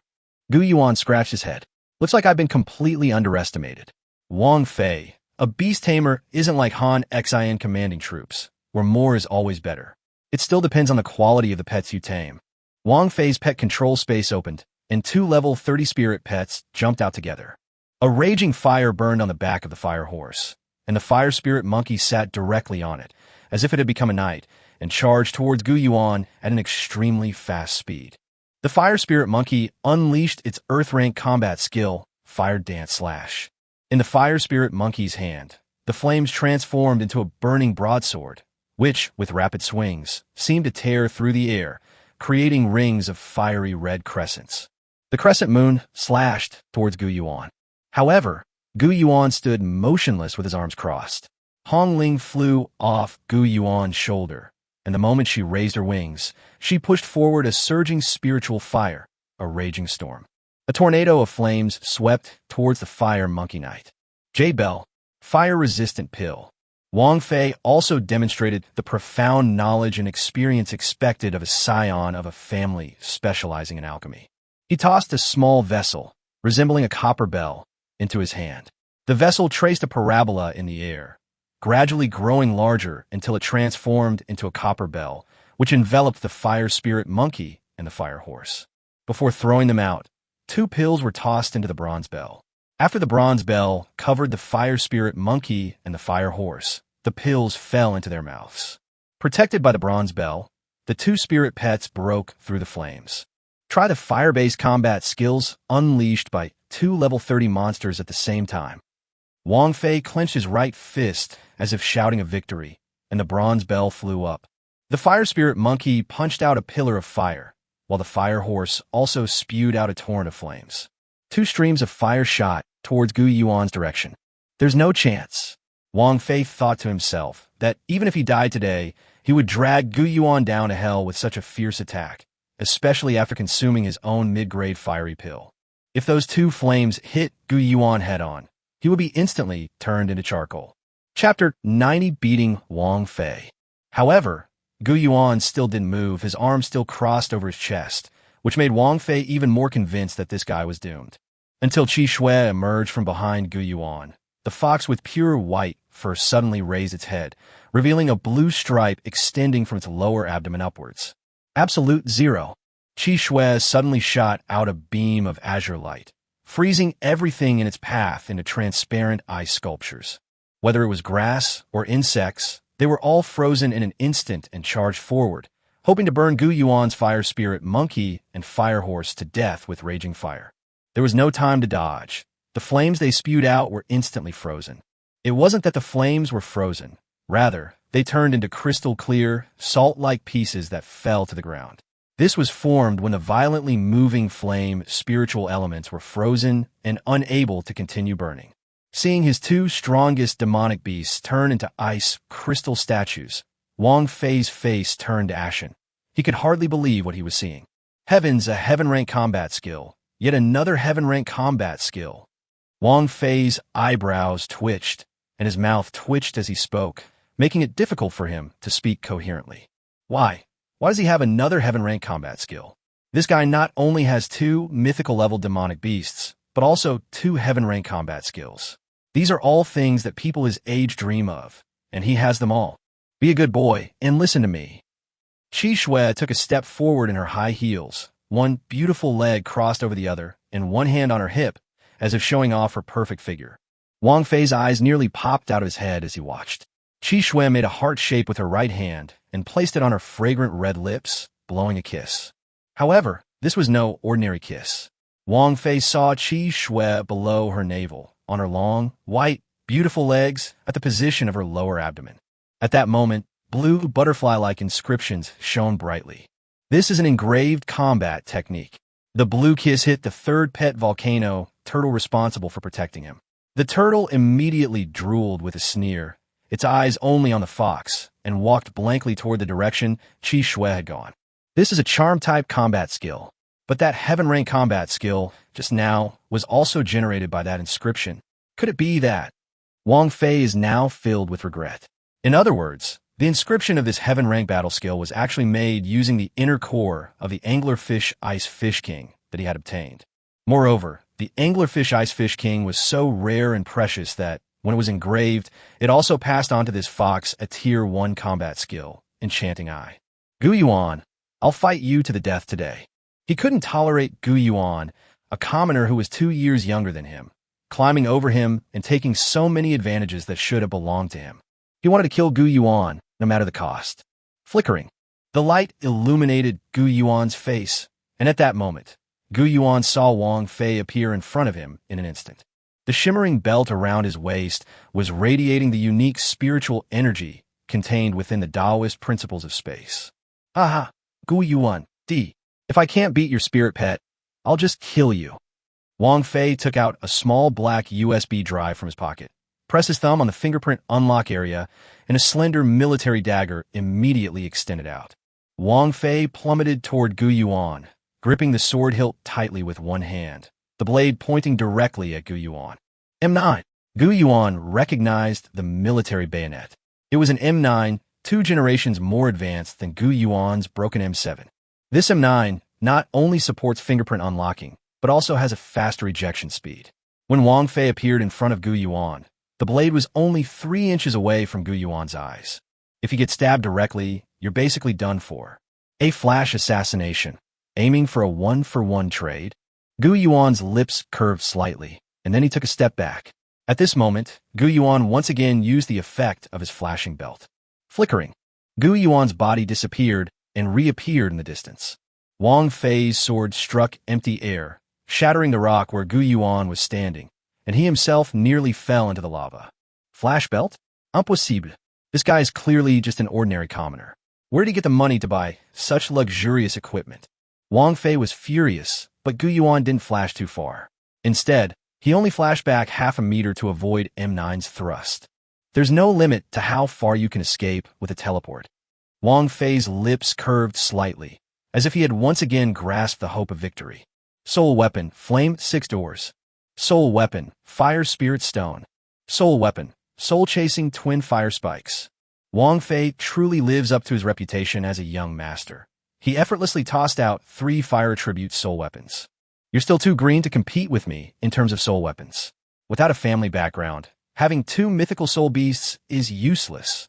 Gu Yuan scratched his head. Looks like I've been completely underestimated. Wang Fei, a beast tamer, isn't like Han Xian commanding troops, where more is always better. It still depends on the quality of the pets you tame. Wang Fei's pet control space opened, and 2 level 30 spirit pets jumped out together. A raging fire burned on the back of the fire horse, and the fire spirit monkey sat directly on it, as if it had become a knight, and charged towards Gu Yuan at an extremely fast speed. The fire spirit monkey unleashed its earth-rank combat skill, Fire Dance Slash. In the fire spirit monkey's hand, the flames transformed into a burning broadsword, which, with rapid swings, seemed to tear through the air, creating rings of fiery red crescents. The crescent moon slashed towards Gu Yuan. However, Gu Yuan stood motionless with his arms crossed. Hong Ling flew off Gu Yuan's shoulder, and the moment she raised her wings, she pushed forward a surging spiritual fire, a raging storm. A tornado of flames swept towards the fire monkey knight. J-Bell, fire-resistant pill. Wang Fei also demonstrated the profound knowledge and experience expected of a scion of a family specializing in alchemy. He tossed a small vessel, resembling a copper bell, into his hand. The vessel traced a parabola in the air, gradually growing larger until it transformed into a copper bell, which enveloped the fire spirit monkey and the fire horse. Before throwing them out, 2 pills were tossed into the bronze bell. After the bronze bell covered the fire spirit monkey and the fire horse, the pills fell into their mouths. Protected by the bronze bell, the 2 spirit pets broke through the flames. Try the fire-based combat skills unleashed by 2 level 30 monsters at the same time. Wang Fei clenched his right fist as if shouting a victory, and the bronze bell flew up. The fire spirit monkey punched out a pillar of fire, while the fire horse also spewed out a torrent of flames. 2 streams of fire shot towards Gu Yuan's direction. There's no chance. Wang Fei thought to himself that even if he died today, he would drag Gu Yuan down to hell with such a fierce attack, especially after consuming his own mid-grade fiery pill. If those 2 flames hit Gu Yuan head-on, he would be instantly turned into charcoal. Chapter 90, Beating Wang Fei. However, Gu Yuan still didn't move, his arms still crossed over his chest, which made Wang Fei even more convinced that this guy was doomed. Until Qi Shui emerged from behind Gu Yuan. The fox with pure white fur suddenly raised its head, revealing a blue stripe extending from its lower abdomen upwards. Absolute zero. Qi Shui suddenly shot out a beam of azure light, freezing everything in its path into transparent ice sculptures. Whether it was grass or insects, they were all frozen in an instant and charged forward, hoping to burn Gu Yuan's fire spirit monkey and fire horse to death with raging fire. There was no time to dodge. The flames they spewed out were instantly frozen. It wasn't that the flames were frozen. Rather, they turned into crystal clear, salt-like pieces that fell to the ground. This was formed when the violently moving flame spiritual elements were frozen and unable to continue burning. Seeing his 2 strongest demonic beasts turn into ice crystal statues, Wang Fei's face turned ashen. He could hardly believe what he was seeing. Heaven's a heaven-rank combat skill, yet another heaven-rank combat skill. Wang Fei's eyebrows twitched, and his mouth twitched as he spoke, making it difficult for him to speak coherently. Why? Why does he have another heaven-rank combat skill? This guy not only has 2 mythical-level demonic beasts, but also 2 heaven-rank combat skills. These are all things that people his age dream of, and he has them all. Be a good boy and listen to me. Qi Shui took a step forward in her high heels, one beautiful leg crossed over the other, and one hand on her hip, as if showing off her perfect figure. Wang Fei's eyes nearly popped out of his head as he watched. Qi Shui made a heart shape with her right hand and placed it on her fragrant red lips, blowing a kiss. However, this was no ordinary kiss. Wang Fei saw Qi Shui below her navel, on her long, white, beautiful legs, at the position of her lower abdomen. At that moment, blue butterfly-like inscriptions shone brightly. This is an engraved combat technique. The blue kiss hit the 3rd pet volcano turtle responsible for protecting him. The turtle immediately drooled with a sneer, its eyes only on the fox, and walked blankly toward the direction Qi Shui had gone. This is a charm-type combat skill, but that heaven-rank combat skill, just now, was also generated by that inscription. Could it be that? Wang Fei is now filled with regret. In other words, the inscription of this heaven-rank battle skill was actually made using the inner core of the anglerfish ice fish king that he had obtained. Moreover, the anglerfish ice fish king was so rare and precious that, when it was engraved, it also passed on to this fox a tier 1 combat skill, Enchanting Eye. Gu Yuan, I'll fight you to the death today. He couldn't tolerate Gu Yuan, a commoner who was 2 years younger than him, climbing over him and taking so many advantages that should have belonged to him. He wanted to kill Gu Yuan, no matter the cost. Flickering, the light illuminated Gu Yuan's face, and at that moment, Gu Yuan saw Wang Fei appear in front of him in an instant. The shimmering belt around his waist was radiating the unique spiritual energy contained within the Taoist principles of space. Aha, Gu Yuan, if I can't beat your spirit pet, I'll just kill you. Wang Fei took out a small black USB drive from his pocket, pressed his thumb on the fingerprint unlock area, and a slender military dagger immediately extended out. Wang Fei plummeted toward Gu Yuan, gripping the sword hilt tightly with one hand, the blade pointing directly at Gu Yuan. M9. Gu Yuan recognized the military bayonet. It was an M9, 2 generations more advanced than Gu Yuan's broken M7. This M9 not only supports fingerprint unlocking, but also has a faster ejection speed. When Wang Fei appeared in front of Gu Yuan, the blade was only 3 inches away from Gu Yuan's eyes. If you get stabbed directly, you're basically done for. A flash assassination, aiming for a 1-for-1 trade. Gu Yuan's lips curved slightly, and then he took a step back. At this moment, Gu Yuan once again used the effect of his flashing belt. Flickering, Gu Yuan's body disappeared and reappeared in the distance. Wang Fei's sword struck empty air, shattering the rock where Gu Yuan was standing, and he himself nearly fell into the lava. Flash belt? Impossible. This guy is clearly just an ordinary commoner. Where did he get the money to buy such luxurious equipment? Wang Fei was furious, but Gu Yuan didn't flash too far. Instead, he only flashed back half a meter to avoid M9's thrust. There's no limit to how far you can escape with a teleport. Wang Fei's lips curved slightly, as if he had once again grasped the hope of victory. Soul weapon, flame, 6 doors. Soul weapon, fire spirit stone. Soul weapon, soul-chasing twin fire spikes. Wang Fei truly lives up to his reputation as a young master. He effortlessly tossed out 3 fire attribute soul weapons. You're still too green to compete with me in terms of soul weapons. Without a family background, having 2 mythical soul beasts is useless.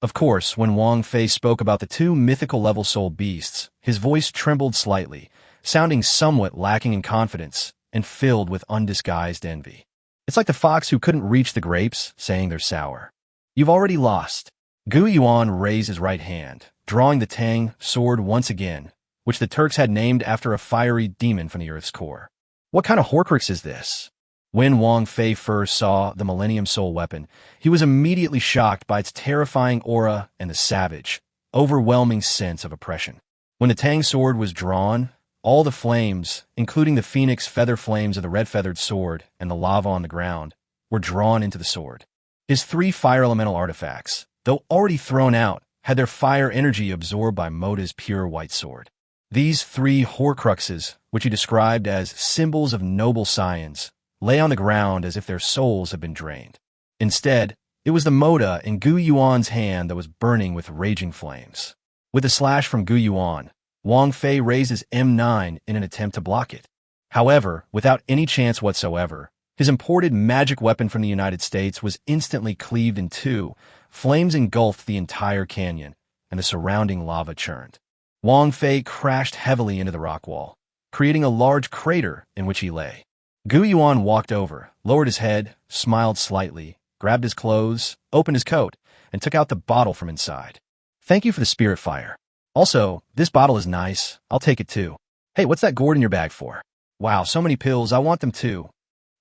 Of course, when Wang Fei spoke about the 2 mythical level soul beasts, his voice trembled slightly, sounding somewhat lacking in confidence and filled with undisguised envy. It's like the fox who couldn't reach the grapes, saying they're sour. You've already lost. Gu Yuan raised his right hand, drawing the Tang sword once again, which the Turks had named after a fiery demon from the Earth's core. What kind of Horcrux is this? When Wang Fei first saw the Millennium Soul weapon, he was immediately shocked by its terrifying aura and the savage, overwhelming sense of oppression. When the Tang sword was drawn, all the flames, including the phoenix feather flames of the red-feathered sword and the lava on the ground, were drawn into the sword. His 3 fire elemental artifacts, though already thrown out, had their fire energy absorbed by Moda's pure white sword. These 3 Horcruxes, which he described as symbols of noble science, lay on the ground as if their souls had been drained. Instead, it was the Moda in Gu Yuan's hand that was burning with raging flames. With a slash from Gu Yuan, Wang Fei raised his M9 in an attempt to block it. However, without any chance whatsoever, his imported magic weapon from the United States was instantly cleaved in 2. Flames engulfed the entire canyon, and the surrounding lava churned. Wang Fei crashed heavily into the rock wall, creating a large crater in which he lay. Gu Yuan walked over, lowered his head, smiled slightly, grabbed his clothes, opened his coat, and took out the bottle from inside. Thank you for the spirit fire. Also, this bottle is nice. I'll take it too. Hey, what's that gourd in your bag for? Wow, so many pills. I want them too.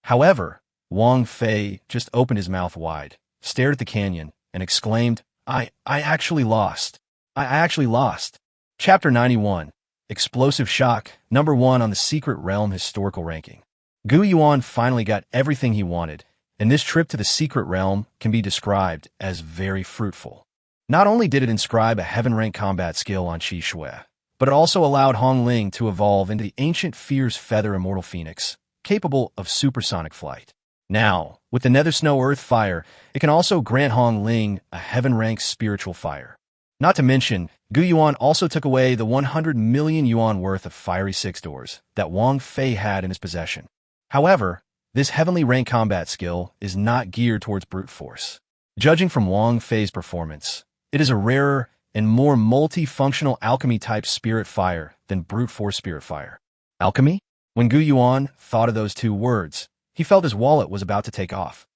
However, Wang Fei just opened his mouth wide, stared at the canyon, and exclaimed, I actually lost. I actually lost. Chapter 91. Explosive Shock, number 1 on the Secret Realm historical ranking. Gu Yuan finally got everything he wanted, and this trip to the Secret Realm can be described as very fruitful. Not only did it inscribe a heaven-rank combat skill on Qi Shui, but it also allowed Hong Ling to evolve into the ancient fierce feather immortal phoenix, capable of supersonic flight. Now, with the Nether Snow Earth Fire, it can also grant Hong Ling a heaven-ranked spiritual fire. Not to mention, Gu Yuan also took away the 100 million yuan worth of fiery six doors that Wang Fei had in his possession. However, this heavenly rank combat skill is not geared towards brute force. Judging from Wang Fei's performance, it is a rarer and more multifunctional alchemy-type spirit fire than brute force spirit fire. Alchemy? When Gu Yuan thought of those two words, he felt his wallet was about to take off.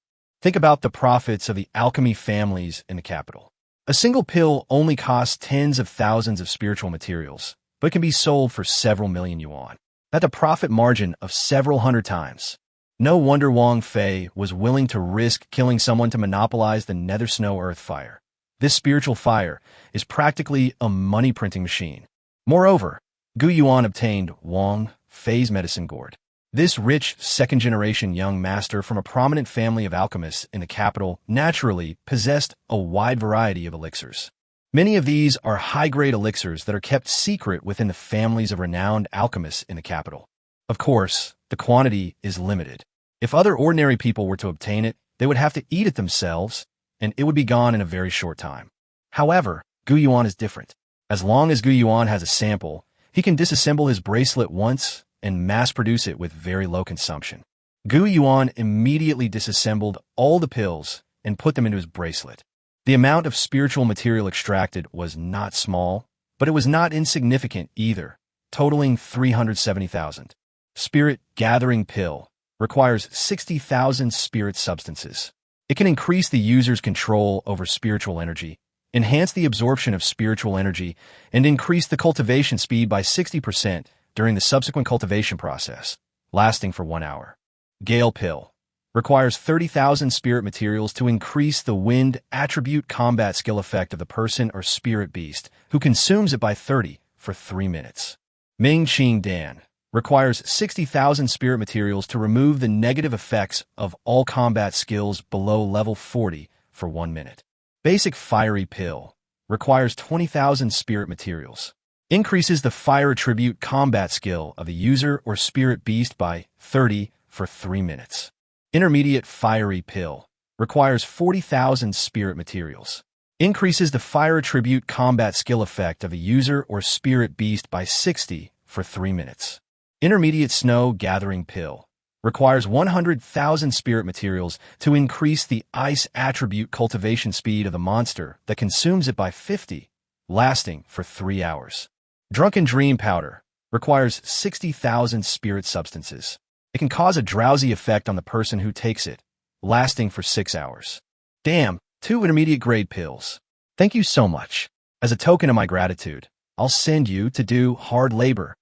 Think about the profits of the alchemy families in the capital. A single pill only costs tens of thousands of spiritual materials, but can be sold for several million yuan. That's a profit margin of several hundred times. No wonder Wang Fei was willing to risk killing someone to monopolize the Nether Snow Earth Fire. This spiritual fire is practically a money-printing machine. Moreover, Gu Yuan obtained Wang Fei's medicine gourd. This rich, second-generation young master from a prominent family of alchemists in the capital naturally possessed a wide variety of elixirs. Many of these are high-grade elixirs that are kept secret within the families of renowned alchemists in the capital. Of course, the quantity is limited. If other ordinary people were to obtain it, they would have to eat it themselves, and it would be gone in a very short time. However, Gu Yuan is different. As long as Gu Yuan has a sample, he can disassemble his bracelet once and mass-produce it with very low consumption. Gu Yuan immediately disassembled all the pills and put them into his bracelet. The amount of spiritual material extracted was not small, but it was not insignificant either, totaling 370,000. Spirit Gathering Pill requires 60,000 spirit substances. It can increase the user's control over spiritual energy, enhance the absorption of spiritual energy, and increase the cultivation speed by 60% during the subsequent cultivation process, lasting for 1 hour. Gale Pill requires 30,000 spirit materials to increase the wind attribute combat skill effect of the person or spirit beast who consumes it by 30 for 3 minutes. Ming Qing Dan requires 60,000 spirit materials to remove the negative effects of all combat skills below level 40 for 1 minute. Basic Fiery Pill requires 20,000 spirit materials. Increases the fire attribute combat skill of a user or spirit beast by 30 for 3 minutes. Intermediate Fiery Pill requires 40,000 spirit materials. Increases the fire attribute combat skill effect of a user or spirit beast by 60 for 3 minutes. Intermediate Snow Gathering Pill requires 100,000 spirit materials to increase the ice attribute cultivation speed of the monster that consumes it by 50, lasting for 3 hours. Drunken Dream Powder requires 60,000 spirit substances. It can cause a drowsy effect on the person who takes it, lasting for 6 hours. Damn, 2 intermediate grade pills. Thank you so much. As a token of my gratitude, I'll send you to do hard labor.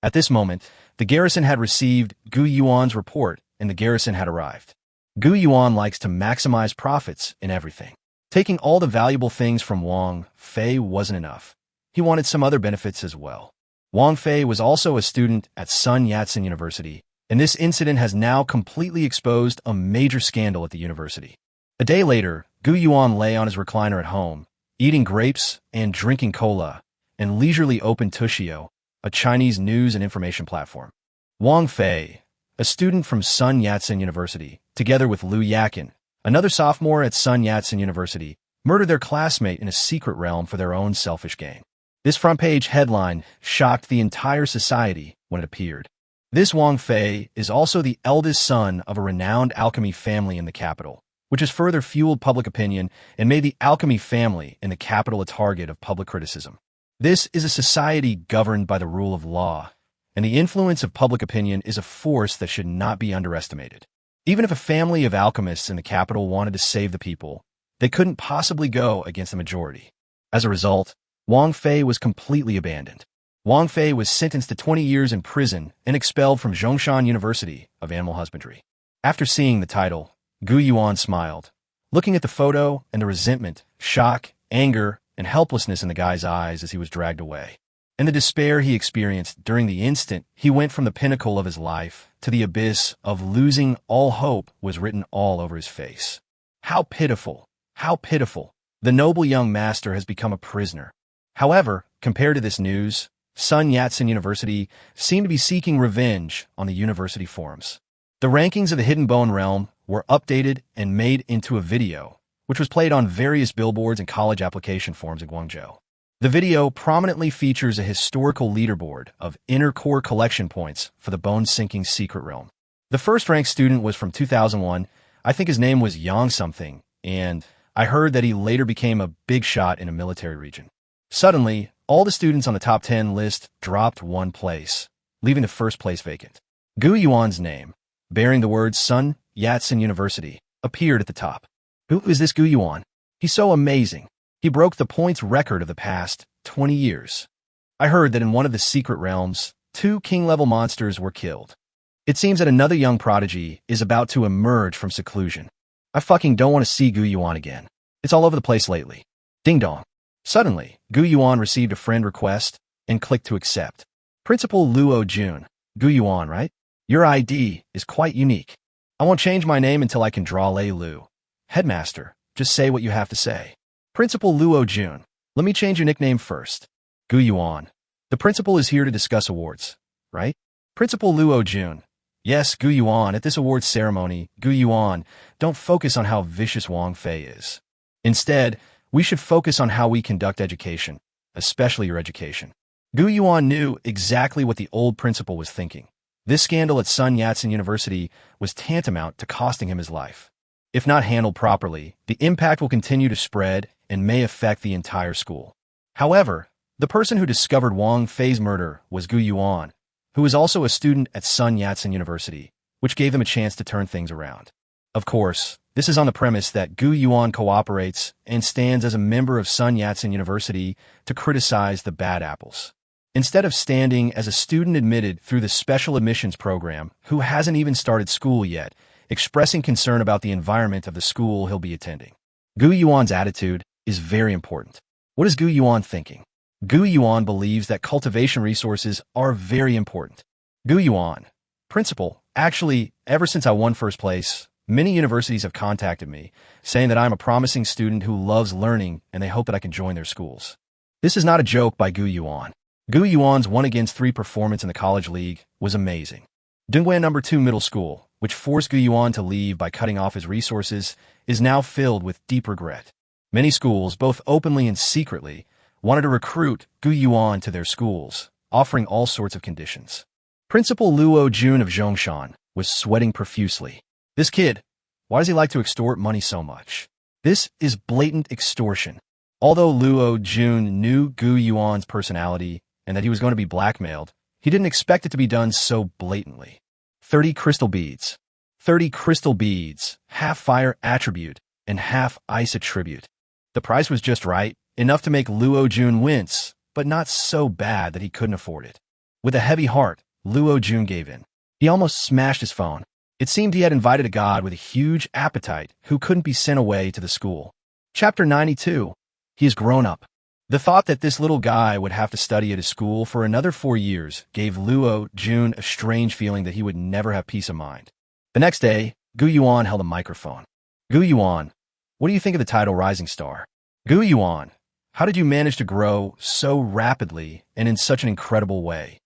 At this moment, the garrison had received Gu Yuan's report and the garrison had arrived. Gu Yuan likes to maximize profits in everything. Taking all the valuable things from Wang Fei wasn't enough. He wanted some other benefits as well. Wang Fei was also a student at Sun Yat-sen University, and this incident has now completely exposed a major scandal at the university. A day later, Gu Yuan lay on his recliner at home, eating grapes and drinking cola, and leisurely opened Tushio, a Chinese news and information platform. Wang Fei, a student from Sun Yat-sen University, together with Liu Yakin, another sophomore at Sun Yat-sen University, murdered their classmate in a secret realm for their own selfish gain. This front-page headline shocked the entire society when it appeared. This Wang Fei is also the eldest son of a renowned alchemy family in the capital, which has further fueled public opinion and made the alchemy family in the capital a target of public criticism. This is a society governed by the rule of law, and the influence of public opinion is a force that should not be underestimated. Even if a family of alchemists in the capital wanted to save the people, they couldn't possibly go against the majority. As a result, Wang Fei was completely abandoned. Wang Fei was sentenced to 20 years in prison and expelled from Zhongshan University of Animal Husbandry. After seeing the title, Gu Yuan smiled, looking at the photo and the resentment, shock, anger, and helplessness in the guy's eyes as he was dragged away. And the despair he experienced during the instant he went from the pinnacle of his life to the abyss of losing all hope was written all over his face. How pitiful, how pitiful. The noble young master has become a prisoner. However, compared to this news, Sun Yat-sen University seemed to be seeking revenge on the university forums. The rankings of the Hidden Bone Realm were updated and made into a video, which was played on various billboards and college application forms in Guangzhou. The video prominently features a historical leaderboard of inner core collection points for the bone-sinking secret realm. The first-ranked student was from 2001. I think his name was Yang something, and I heard that he later became a big shot in a military region. Suddenly, all the students on the top 10 list dropped one place, leaving the first place vacant. Gu Yuan's name, bearing the words Sun Yat-sen University, appeared at the top. Who is this Gu Yuan? He's so amazing. He broke the points record of the past 20 years. I heard that in one of the secret realms, 2 king-level monsters were killed. It seems that another young prodigy is about to emerge from seclusion. I fucking don't want to see Gu Yuan again. It's all over the place lately. Ding dong. Suddenly, Gu Yuan received a friend request and clicked to accept. Principal Luo Jun. Gu Yuan, right? Your ID is quite unique. I won't change my name until I can draw Lei Lu. Headmaster, just say what you have to say. Principal Luo Jun. Let me change your nickname first. Gu Yuan. The principal is here to discuss awards, right? Principal Luo Jun. Yes, Gu Yuan, at this awards ceremony, Gu Yuan, don't focus on how vicious Wang Fei is. Instead, we should focus on how we conduct education, especially your education. Gu Yuan knew exactly what the old principal was thinking. This scandal at Sun Yat-sen University was tantamount to costing him his life. If not handled properly, the impact will continue to spread and may affect the entire school. However, the person who discovered Wang Fei's murder was Gu Yuan, who was also a student at Sun Yat-sen University, which gave them a chance to turn things around. Of course, this is on the premise that Gu Yuan cooperates and stands as a member of Sun Yat-sen University to criticize the bad apples, instead of standing as a student admitted through the special admissions program who hasn't even started school yet, expressing concern about the environment of the school he'll be attending. Gu Yuan's attitude is very important. What is Gu Yuan thinking? Gu Yuan believes that cultivation resources are very important. Gu Yuan, principal, actually, ever since I won first place, many universities have contacted me, saying that I'm a promising student who loves learning and they hope that I can join their schools. This is not a joke by Gu Yuan. Gu Yuan's 1-against-3 performance in the college league was amazing. Dongguan No. 2 Middle School, which forced Gu Yuan to leave by cutting off his resources, is now filled with deep regret. Many schools, both openly and secretly, wanted to recruit Gu Yuan to their schools, offering all sorts of conditions. Principal Luo Jun of Zhongshan was sweating profusely. This kid, why does he like to extort money so much? This is blatant extortion. Although Luo Jun knew Gu Yuan's personality and that he was going to be blackmailed, he didn't expect it to be done so blatantly. 30 crystal beads. 30 crystal beads, half fire attribute and half ice attribute. The price was just right, enough to make Luo Jun wince, but not so bad that he couldn't afford it. With a heavy heart, Luo Jun gave in. He almost smashed his phone. It seemed he had invited a god with a huge appetite who couldn't be sent away to the school. Chapter 92. He has grown up. The thought that this little guy would have to study at his school for another 4 years gave Luo Jun a strange feeling that he would never have peace of mind. The next day, Gu Yuan held a microphone. Gu Yuan, what do you think of the title Rising Star? Gu Yuan, how did you manage to grow so rapidly and in such an incredible way?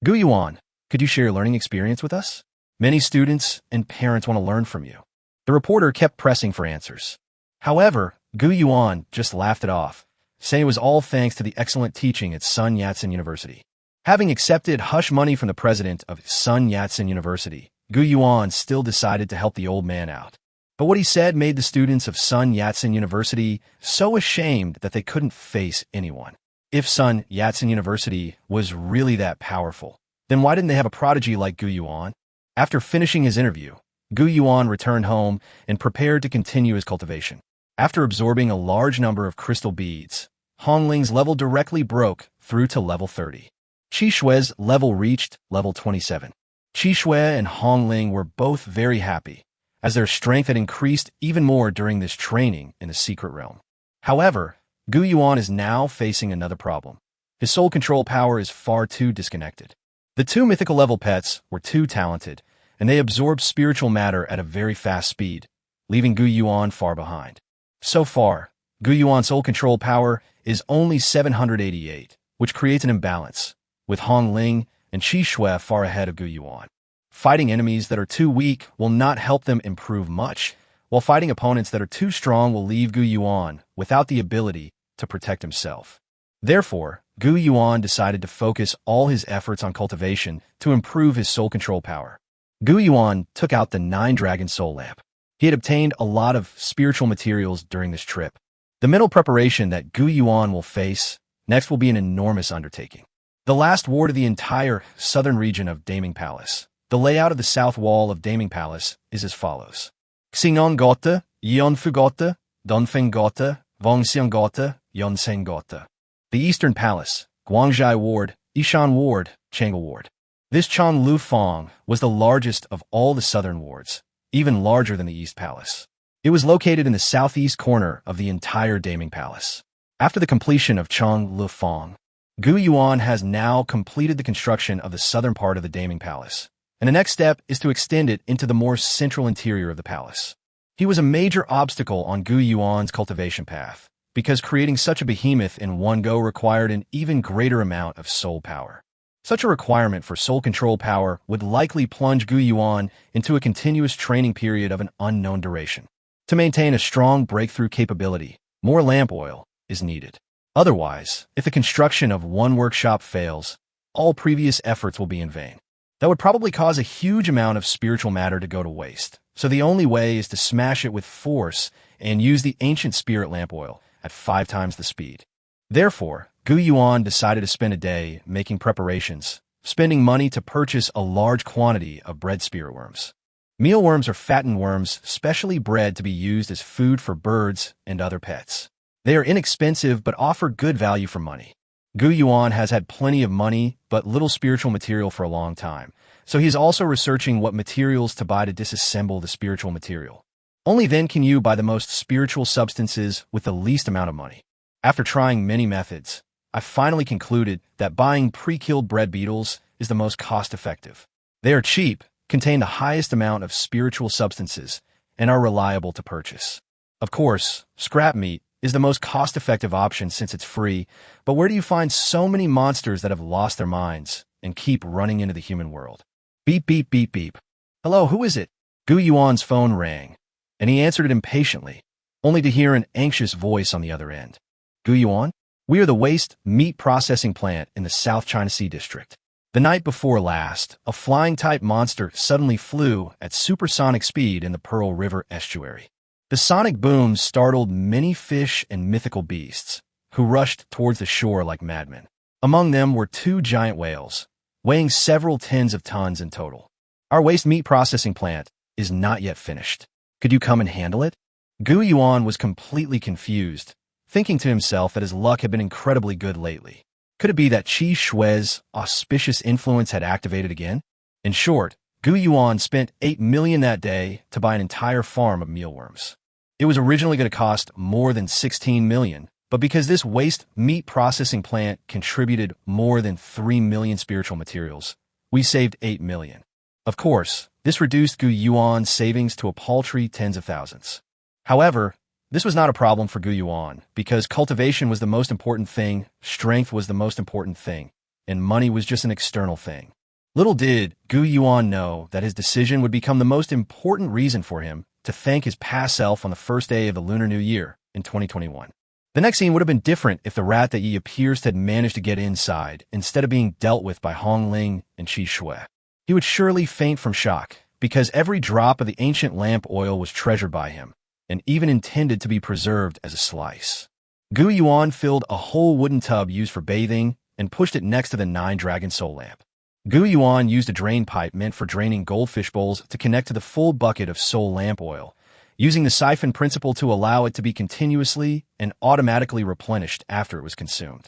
Gu Yuan, could you share your learning experience with us? Many students and parents want to learn from you. The reporter kept pressing for answers. However, Gu Yuan just laughed it off, saying it was all thanks to the excellent teaching at Sun Yat-sen University. Having accepted hush money from the president of Sun Yat-sen University, Gu Yuan still decided to help the old man out. But what he said made the students of Sun Yat-sen University so ashamed that they couldn't face anyone. If Sun Yat-sen University was really that powerful, then why didn't they have a prodigy like Gu Yuan? After finishing his interview, Gu Yuan returned home and prepared to continue his cultivation. After absorbing a large number of crystal beads, Hong Ling's level directly broke through to level 30. Qi Shui's level reached level 27. Qi Shui and Hong Ling were both very happy, as their strength had increased even more during this training in the secret realm. However, Gu Yuan is now facing another problem. His soul control power is far too disconnected. The 2 mythical level pets were too talented, and they absorbed spiritual matter at a very fast speed, leaving Gu Yuan far behind. So far, Gu Yuan's soul control power is only 788, which creates an imbalance, with Hong Ling and Qi Shui far ahead of Gu Yuan. Fighting enemies that are too weak will not help them improve much, while fighting opponents that are too strong will leave Gu Yuan without the ability to protect himself. Therefore, Gu Yuan decided to focus all his efforts on cultivation to improve his soul control power. Gu Yuan took out the 9-dragon soul lamp. He had obtained a lot of spiritual materials during this trip. The mental preparation that Gu Yuan will face next will be an enormous undertaking. The last ward of the entire southern region of Daming Palace. The layout of the south wall of Daming Palace is as follows. Xingnon Gota, Yonfu Gota, Donfeng Gota, Vongxiang Gota, Yonseng Gota. The Eastern Palace, Guangzhai Ward, Ishan Ward, Chang'e Ward. This Chan Lu Fong was the largest of all the southern wards, even larger than the East Palace. It was located in the southeast corner of the entire Daming Palace. After the completion of Chang Lu Fong, Gu Yuan has now completed the construction of the southern part of the Daming Palace, and the next step is to extend it into the more central interior of the palace. He was a major obstacle on Gu Yuan's cultivation path, because creating such a behemoth in one go required an even greater amount of soul power. Such a requirement for soul control power would likely plunge Gu Yuan into a continuous training period of an unknown duration. To maintain a strong breakthrough capability, more lamp oil is needed. Otherwise, if the construction of one workshop fails, all previous efforts will be in vain. That would probably cause a huge amount of spiritual matter to go to waste, so the only way is to smash it with force and use the ancient spirit lamp oil at 5 times the speed. Therefore, Gu Yuan decided to spend a day making preparations, spending money to purchase a large quantity of bred spirit worms. Mealworms are fattened worms specially bred to be used as food for birds and other pets. They are inexpensive but offer good value for money. Gu Yuan has had plenty of money but little spiritual material for a long time, so he is also researching what materials to buy to disassemble the spiritual material. Only then can you buy the most spiritual substances with the least amount of money. After trying many methods, I finally concluded that buying pre-killed bread beetles is the most cost-effective. They are cheap, contain the highest amount of spiritual substances, and are reliable to purchase. Of course, scrap meat is the most cost-effective option since it's free, but where do you find so many monsters that have lost their minds and keep running into the human world? Beep, beep, beep, beep. Hello, who is it? Gu Yuan's phone rang, and he answered it impatiently, only to hear an anxious voice on the other end. Gu Yuan? We are the waste meat processing plant in the South China Sea district. The night before last, a flying-type monster suddenly flew at supersonic speed in the Pearl River estuary. The sonic boom startled many fish and mythical beasts, who rushed towards the shore like madmen. Among them were 2 giant whales, weighing several tens of tons in total. Our waste meat processing plant is not yet finished. Could you come and handle it? Gu Yuan was completely confused, thinking to himself that his luck had been incredibly good lately. Could it be that Qi Shui's auspicious influence had activated again? In short, Gu Yuan spent 8 million that day to buy an entire farm of mealworms. It was originally going to cost more than 16 million, but because this waste meat processing plant contributed more than 3 million spiritual materials, we saved 8 million. Of course, this reduced Gu Yuan's savings to a paltry tens of thousands. However, this was not a problem for Gu Yuan, because cultivation was the most important thing, strength was the most important thing, and money was just an external thing. Little did Gu Yuan know that his decision would become the most important reason for him to thank his past self on the first day of the Lunar New Year in 2021. The next scene would have been different if the rat that Yi appears to had managed to get inside instead of being dealt with by Hong Ling and Qi Shui. He would surely faint from shock, because every drop of the ancient lamp oil was treasured by him, and even intended to be preserved as a slice. Gu Yuan filled a whole wooden tub used for bathing and pushed it next to the 9-dragon soul lamp. Gu Yuan used a drain pipe meant for draining goldfish bowls to connect to the full bucket of soul lamp oil, using the siphon principle to allow it to be continuously and automatically replenished after it was consumed.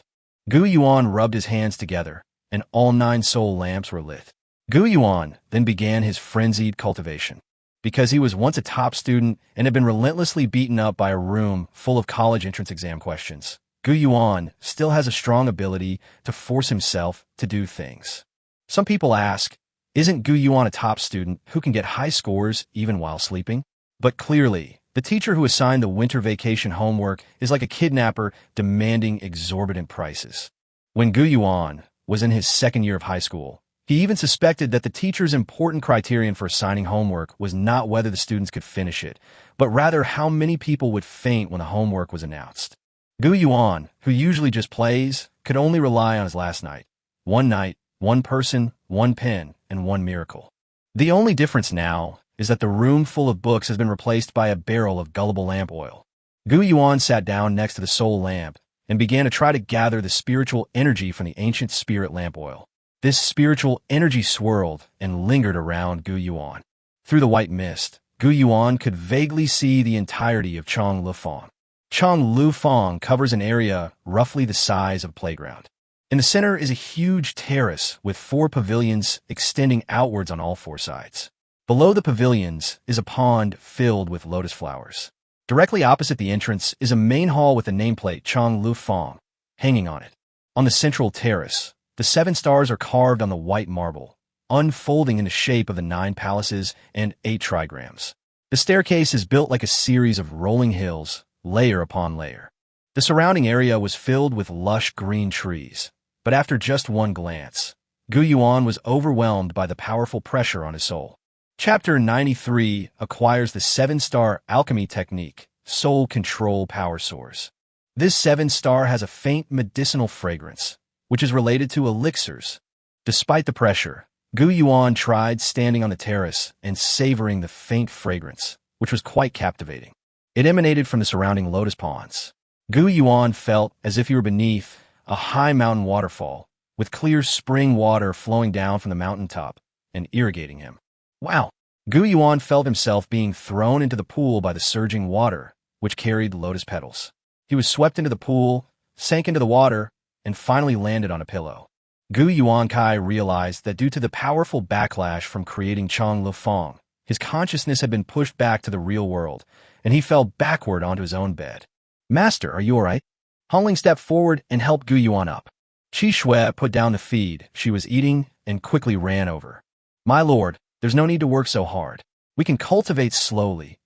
Gu Yuan rubbed his hands together, and all 9 soul lamps were lit. Gu Yuan then began his frenzied cultivation. Because he was once a top student and had been relentlessly beaten up by a room full of college entrance exam questions, Gu Yuan still has a strong ability to force himself to do things. Some people ask, isn't Gu Yuan a top student who can get high scores even while sleeping? But clearly, the teacher who assigned the winter vacation homework is like a kidnapper demanding exorbitant prices. When Gu Yuan, was in his second year of high school. He even suspected that the teacher's important criterion for assigning homework was not whether the students could finish it, but rather how many people would faint when the homework was announced. Gu Yuan, who usually just plays, could only rely on his last night. One night, one person, one pen, and one miracle. The only difference now is that the room full of books has been replaced by a barrel of gullible lamp oil. Gu Yuan sat down next to the soul lamp and began to try to gather the spiritual energy from the ancient spirit lamp oil. This spiritual energy swirled and lingered around Gu Yuan. Through the white mist, Gu Yuan could vaguely see the entirety of Chong Lufang. Chong Lufang covers an area roughly the size of a playground. In the center is a huge terrace with 4 pavilions extending outwards on all 4 sides. Below the pavilions is a pond filled with lotus flowers. Directly opposite the entrance is a main hall with a nameplate Chong Lufang hanging on it. On the central terrace, the 7 stars are carved on the white marble, unfolding in the shape of the 9 palaces and 8 trigrams. The staircase is built like a series of rolling hills, layer upon layer. The surrounding area was filled with lush green trees, but after just one glance, Gu Yuan was overwhelmed by the powerful pressure on his soul. Chapter 93 acquires the 7-star alchemy technique, Soul Control Power Source. This 7-star has a faint medicinal fragrance, which is related to elixirs. Despite the pressure, Gu Yuan tried standing on the terrace and savoring the faint fragrance, which was quite captivating. It emanated from the surrounding lotus ponds. Gu Yuan felt as if he were beneath a high mountain waterfall, with clear spring water flowing down from the mountaintop and irrigating him. Wow! Gu Yuan felt himself being thrown into the pool by the surging water, which carried lotus petals. He was swept into the pool, sank into the water, and finally landed on a pillow. Gu Yuankai realized that due to the powerful backlash from creating Chong Lufang, his consciousness had been pushed back to the real world, and he fell backward onto his own bed. "Master, are you all right?" Hongling stepped forward and helped Gu Yuan up. Qi Shui put down the feed she was eating and quickly ran over. "My lord, there's no need to work so hard. We can cultivate slowly.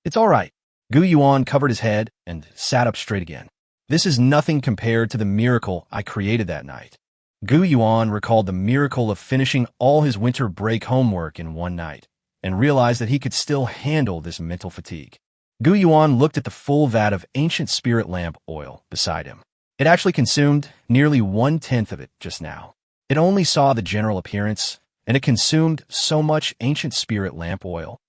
It's all right." Gu Yuan covered his head and sat up straight again. "This is nothing compared to the miracle I created that night." Gu Yuan recalled the miracle of finishing all his winter break homework in one night, and realized that he could still handle this mental fatigue. Gu Yuan looked at the full vat of ancient spirit lamp oil beside him. It actually consumed nearly 1/10 of it just now. It only saw the general appearance, and it consumed so much ancient spirit lamp oil.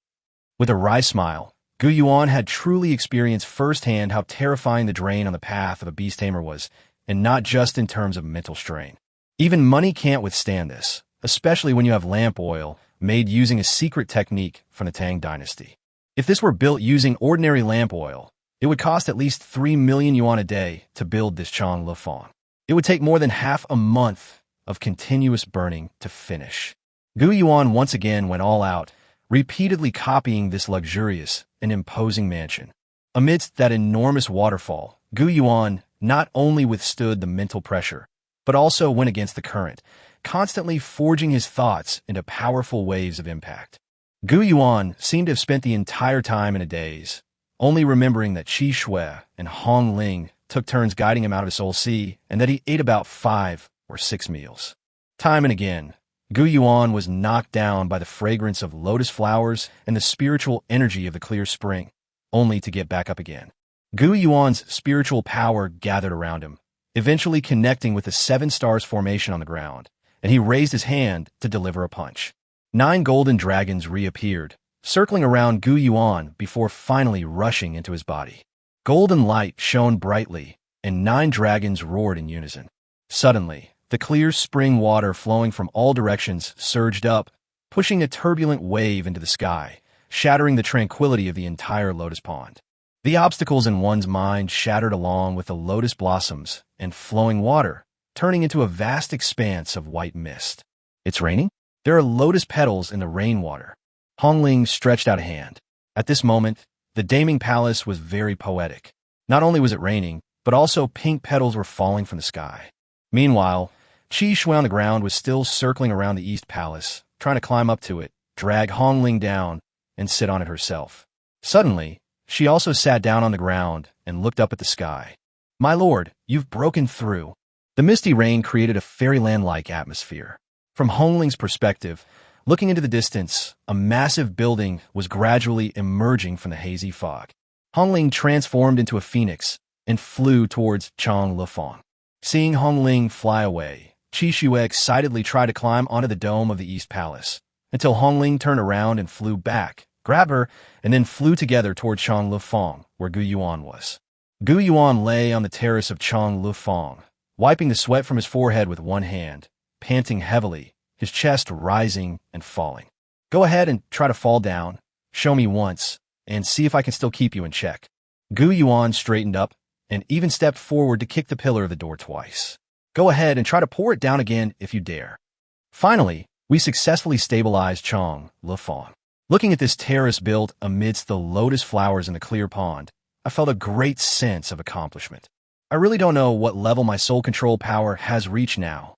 With a wry smile, Gu Yuan had truly experienced firsthand how terrifying the drain on the path of a beast tamer was, and not just in terms of mental strain. Even money can't withstand this, especially when you have lamp oil made using a secret technique from the Tang dynasty. If this were built using ordinary lamp oil, it would cost at least 3 million yuan a day to build this Chong Lufang. It would take more than half a month of continuous burning to finish. Gu Yuan once again went all out, repeatedly copying this luxurious and imposing mansion. Amidst that enormous waterfall, Gu Yuan not only withstood the mental pressure, but also went against the current, constantly forging his thoughts into powerful waves of impact. Gu Yuan seemed to have spent the entire time in a daze, only remembering that Qi Shui and Hong Ling took turns guiding him out of his soul sea, and that he ate about 5 or 6 meals. Time and again, Gu Yuan was knocked down by the fragrance of lotus flowers and the spiritual energy of the clear spring, only to get back up again. Gu Yuan's spiritual power gathered around him, eventually connecting with the 7 stars formation on the ground, and he raised his hand to deliver a punch. 9 golden dragons reappeared, circling around Gu Yuan before finally rushing into his body. Golden light shone brightly, and 9 dragons roared in unison. Suddenly, the clear spring water flowing from all directions surged up, pushing a turbulent wave into the sky, shattering the tranquility of the entire lotus pond. The obstacles in one's mind shattered along with the lotus blossoms and flowing water, turning into a vast expanse of white mist. "It's raining? There are lotus petals in the rainwater." Hongling stretched out a hand. At this moment, the Daming Palace was very poetic. Not only was it raining, but also pink petals were falling from the sky. Meanwhile, Qi Shui on the ground was still circling around the East Palace, trying to climb up to it, drag Hongling down, and sit on it herself. Suddenly, she also sat down on the ground and looked up at the sky. "My lord, you've broken through." The misty rain created a fairyland-like atmosphere. From Hongling's perspective, looking into the distance, a massive building was gradually emerging from the hazy fog. Hongling transformed into a phoenix and flew towards Chang Lufeng. Seeing Hongling fly away, Qi Shue excitedly tried to climb onto the dome of the East Palace, until Hongling turned around and flew back, grabbed her, and then flew together toward Chang Lufeng, where Gu Yuan was. Gu Yuan lay on the terrace of Chang Lufeng, wiping the sweat from his forehead with one hand, panting heavily, his chest rising and falling. Go ahead and try to fall down, show me once, and see if I can still keep you in check. Gu Yuan straightened up and even stepped forward to kick the pillar of the door twice. Go ahead and try to pour it down again if you dare. Finally, we successfully stabilized Chang Lufeng. Looking at this terrace built amidst the lotus flowers in the clear pond, I felt a great sense of accomplishment. I really don't know what level my soul control power has reached now.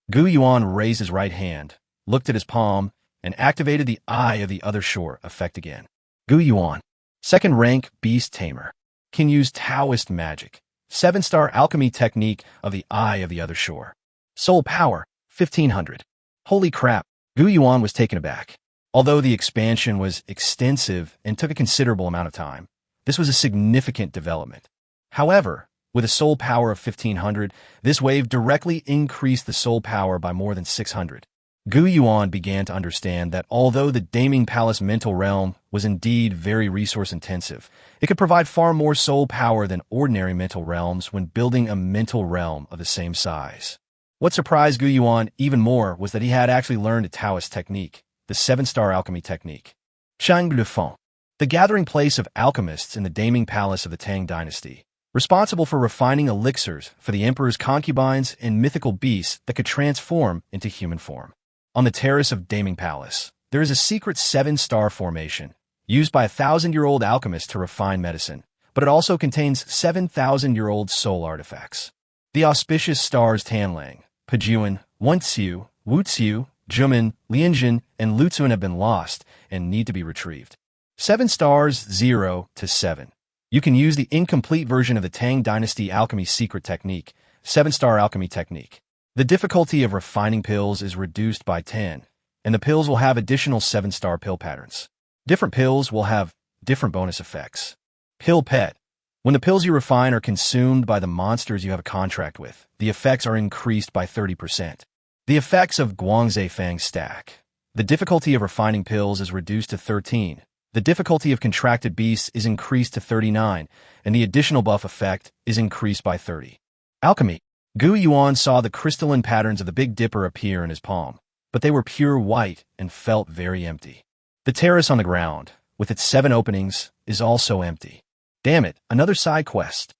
Gu Yuan raised his right hand, looked at his palm, and activated the Eye of the Other Shore effect again. Gu Yuan, second rank Beast Tamer, can use Taoist magic. 7-star alchemy technique of the Eye of the Other Shore. Soul power, 1500. Holy crap, Gu Yuan was taken aback. Although the expansion was extensive and took a considerable amount of time, this was a significant development. However, with a soul power of 1500, this wave directly increased the soul power by more than 600. Gu Yuan began to understand that although the Decaying Palace mental realm was indeed very resource-intensive, it could provide far more soul power than ordinary mental realms when building a mental realm of the same size. What surprised Gu Yuan even more was that he had actually learned a Taoist technique, the 7-star alchemy technique. Chang Lufeng, the gathering place of alchemists in the Decaying Palace of the Tang Dynasty, responsible for refining elixirs for the emperor's concubines and mythical beasts that could transform into human form. On the terrace of Decaying Palace, there is a secret 7-star formation, used by 1,000-year-old alchemists to refine medicine, but it also contains 7,000-year-old soul artifacts. The auspicious stars Tanlang, Pejuan, Wenxiu, Wuxiu, Jumin, Lianjin, and Lutsuan have been lost and need to be retrieved. 7 stars 0 to 7. You can use the incomplete version of the Tang Dynasty alchemy secret technique, 7-star alchemy technique. The difficulty of refining pills is reduced by 10, and the pills will have additional 7-star pill patterns. Different pills will have different bonus effects. Pill Pet. When the pills you refine are consumed by the monsters you have a contract with, the effects are increased by 30%. The effects of Guangzhe Fang Stack. The difficulty of refining pills is reduced to 13. The difficulty of contracted beasts is increased to 39, and the additional buff effect is increased by 30. Alchemy. Gu Yuan saw the crystalline patterns of the Big Dipper appear in his palm, but they were pure white and felt very empty. The terrace on the ground, with its 7 openings, is also empty. Damn it, another side quest.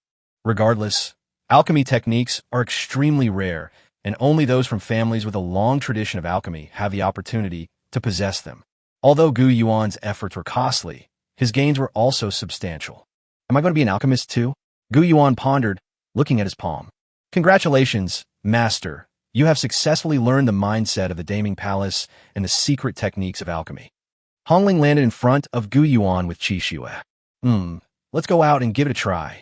Regardless, alchemy techniques are extremely rare, and only those from families with a long tradition of alchemy have the opportunity to possess them. Although Gu Yuan's efforts were costly, his gains were also substantial. Am I going to be an alchemist too? Gu Yuan pondered, looking at his palm. Congratulations, Master. You have successfully learned the mindset of the Decaying Palace and the secret techniques of alchemy. Hongling landed in front of Gu Yuan with Qi Shue. Let's go out and give it a try.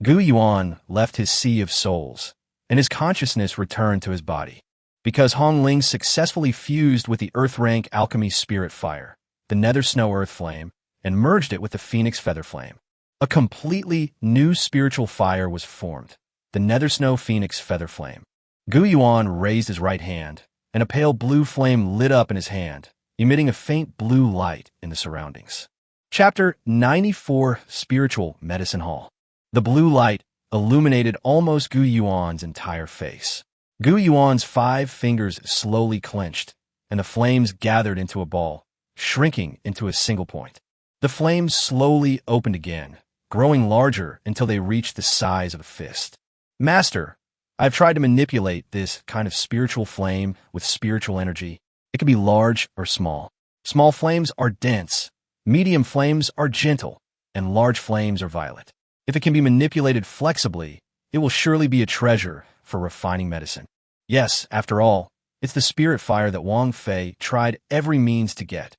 Gu Yuan left his sea of souls, and his consciousness returned to his body. Because Hongling successfully fused with the Earth rank alchemy spirit fire, the Nether Snow Earth Flame, and merged it with the Phoenix Feather Flame. A completely new spiritual fire was formed, the Nether Snow Phoenix Feather Flame. Gu Yuan raised his right hand, and a pale blue flame lit up in his hand, emitting a faint blue light in the surroundings. Chapter 94, Spiritual Medicine Hall. The blue light illuminated almost Gu Yuan's entire face. Gu Yuan's 5 fingers slowly clenched, and the flames gathered into a ball, shrinking into a single point. The flames slowly opened again, growing larger until they reached the size of a fist. Master, I've tried to manipulate this kind of spiritual flame with spiritual energy. It can be large or small. Small flames are dense, medium flames are gentle, and large flames are violent. If it can be manipulated flexibly, it will surely be a treasure for refining medicine. Yes, after all, it's the spirit fire that Wang Fei tried every means to get.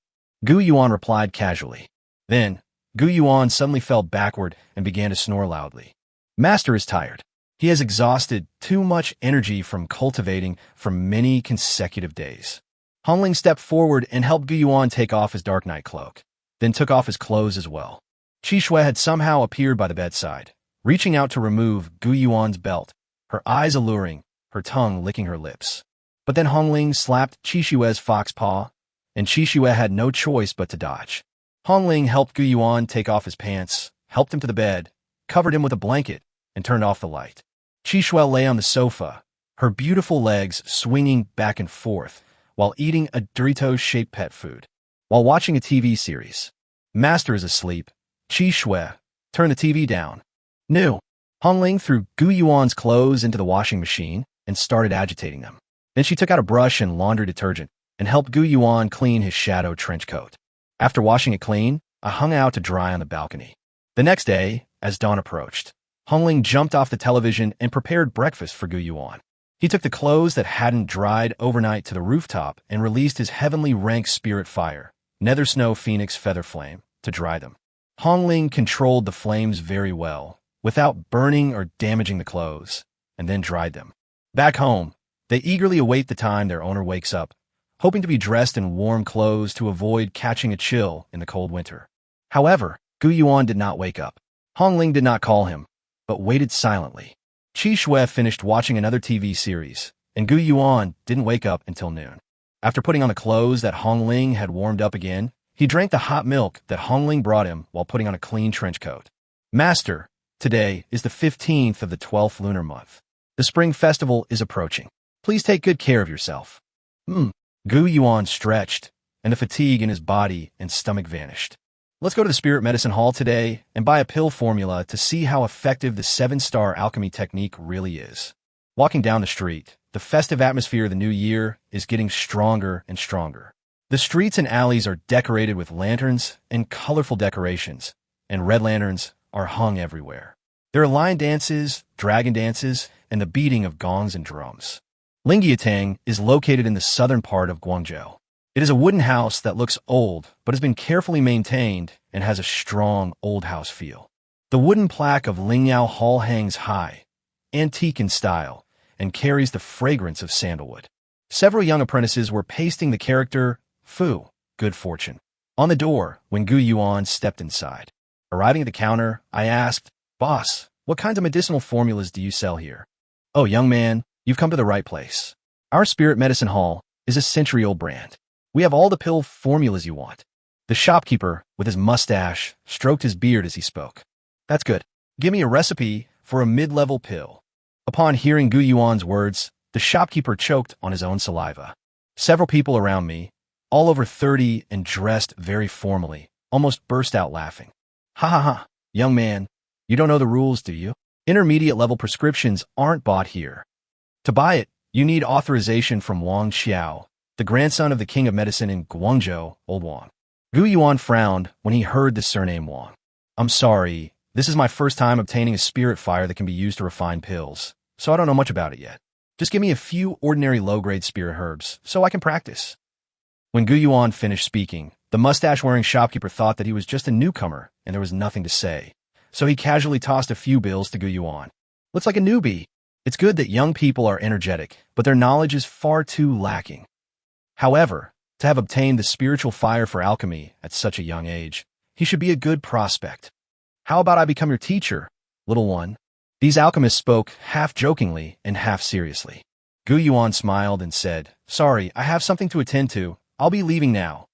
Gu Yuan replied casually. Then, Gu Yuan suddenly fell backward and began to snore loudly. Master is tired. He has exhausted too much energy from cultivating for many consecutive days. Hongling stepped forward and helped Gu Yuan take off his dark night cloak, then took off his clothes as well. Qi Shui had somehow appeared by the bedside, reaching out to remove Gu Yuan's belt, her eyes alluring, her tongue licking her lips. But then Hongling slapped Qi Shui's fox paw, and Qi Shui had no choice but to dodge. Hongling helped Gu Yuan take off his pants, helped him to the bed, covered him with a blanket, and turned off the light. Qi Shui lay on the sofa, her beautiful legs swinging back and forth, while eating a Doritos-shaped pet food. While watching a TV series. Master is asleep. Qi Shui, turn the TV down. No. Hongling threw Gu Yuan's clothes into the washing machine and started agitating them. Then she took out a brush and laundry detergent and helped Gu Yuan clean his shadow trench coat. After washing it clean, I hung out to dry on the balcony. The next day, as dawn approached, Hongling jumped off the television and prepared breakfast for Gu Yuan. He took the clothes that hadn't dried overnight to the rooftop and released his heavenly rank spirit fire, Nether Snow Phoenix Feather Flame, to dry them. Hongling controlled the flames very well, without burning or damaging the clothes, and then dried them. Back home, they eagerly await the time their owner wakes up, hoping to be dressed in warm clothes to avoid catching a chill in the cold winter. However, Gu Yuan did not wake up. Hongling did not call him, but waited silently. Qi Shui finished watching another TV series, and Gu Yuan didn't wake up until noon. After putting on the clothes that Hongling had warmed up again, he drank the hot milk that Hongling brought him while putting on a clean trench coat. Master, today is the 15th of the 12th lunar month. The spring festival is approaching. Please take good care of yourself. Gu Yuan stretched, and the fatigue in his body and stomach vanished. Let's go to the Spirit Medicine Hall today and buy a pill formula to see how effective the 7-star alchemy technique really is. Walking down the street, the festive atmosphere of the new year is getting stronger and stronger. The streets and alleys are decorated with lanterns and colorful decorations, and red lanterns are hung everywhere. There are lion dances, dragon dances, and the beating of gongs and drums. Lingyatang is located in the southern part of Guangzhou. It is a wooden house that looks old but has been carefully maintained and has a strong old house feel. The wooden plaque of Lingyao Hall hangs high, antique in style, and carries the fragrance of sandalwood. Several young apprentices were pasting the character Fu, good fortune, on the door when Gu Yuan stepped inside. Arriving at the counter, I asked, "Boss, what kinds of medicinal formulas do you sell here?" "Oh, young man, you've come to the right place. Our Spirit Medicine Hall is a century-old brand. We have all the pill formulas you want." The shopkeeper, with his mustache, stroked his beard as he spoke. "That's good. Give me a recipe for a mid-level pill." Upon hearing Gu Yuan's words, the shopkeeper choked on his own saliva. Several people around me, all over 30 and dressed very formally, almost burst out laughing. "Ha ha ha, young man, you don't know the rules, do you? Intermediate-level prescriptions aren't bought here. To buy it, you need authorization from Wang Xiao, the grandson of the king of medicine in Guangzhou, Old Wang." Gu Yuan frowned when he heard the surname Wang. "I'm sorry, this is my first time obtaining a spirit fire that can be used to refine pills, so I don't know much about it yet. Just give me a few ordinary low-grade spirit herbs, so I can practice." When Gu Yuan finished speaking, the mustache-wearing shopkeeper thought that he was just a newcomer and there was nothing to say, so he casually tossed a few bills to Gu Yuan. "Looks like a newbie. It's good that young people are energetic, but their knowledge is far too lacking. However, to have obtained the spiritual fire for alchemy at such a young age, he should be a good prospect. How about I become your teacher, little one?" These alchemists spoke half jokingly and half seriously. Gu Yuan smiled and said, "Sorry, I have something to attend to. I'll be leaving now."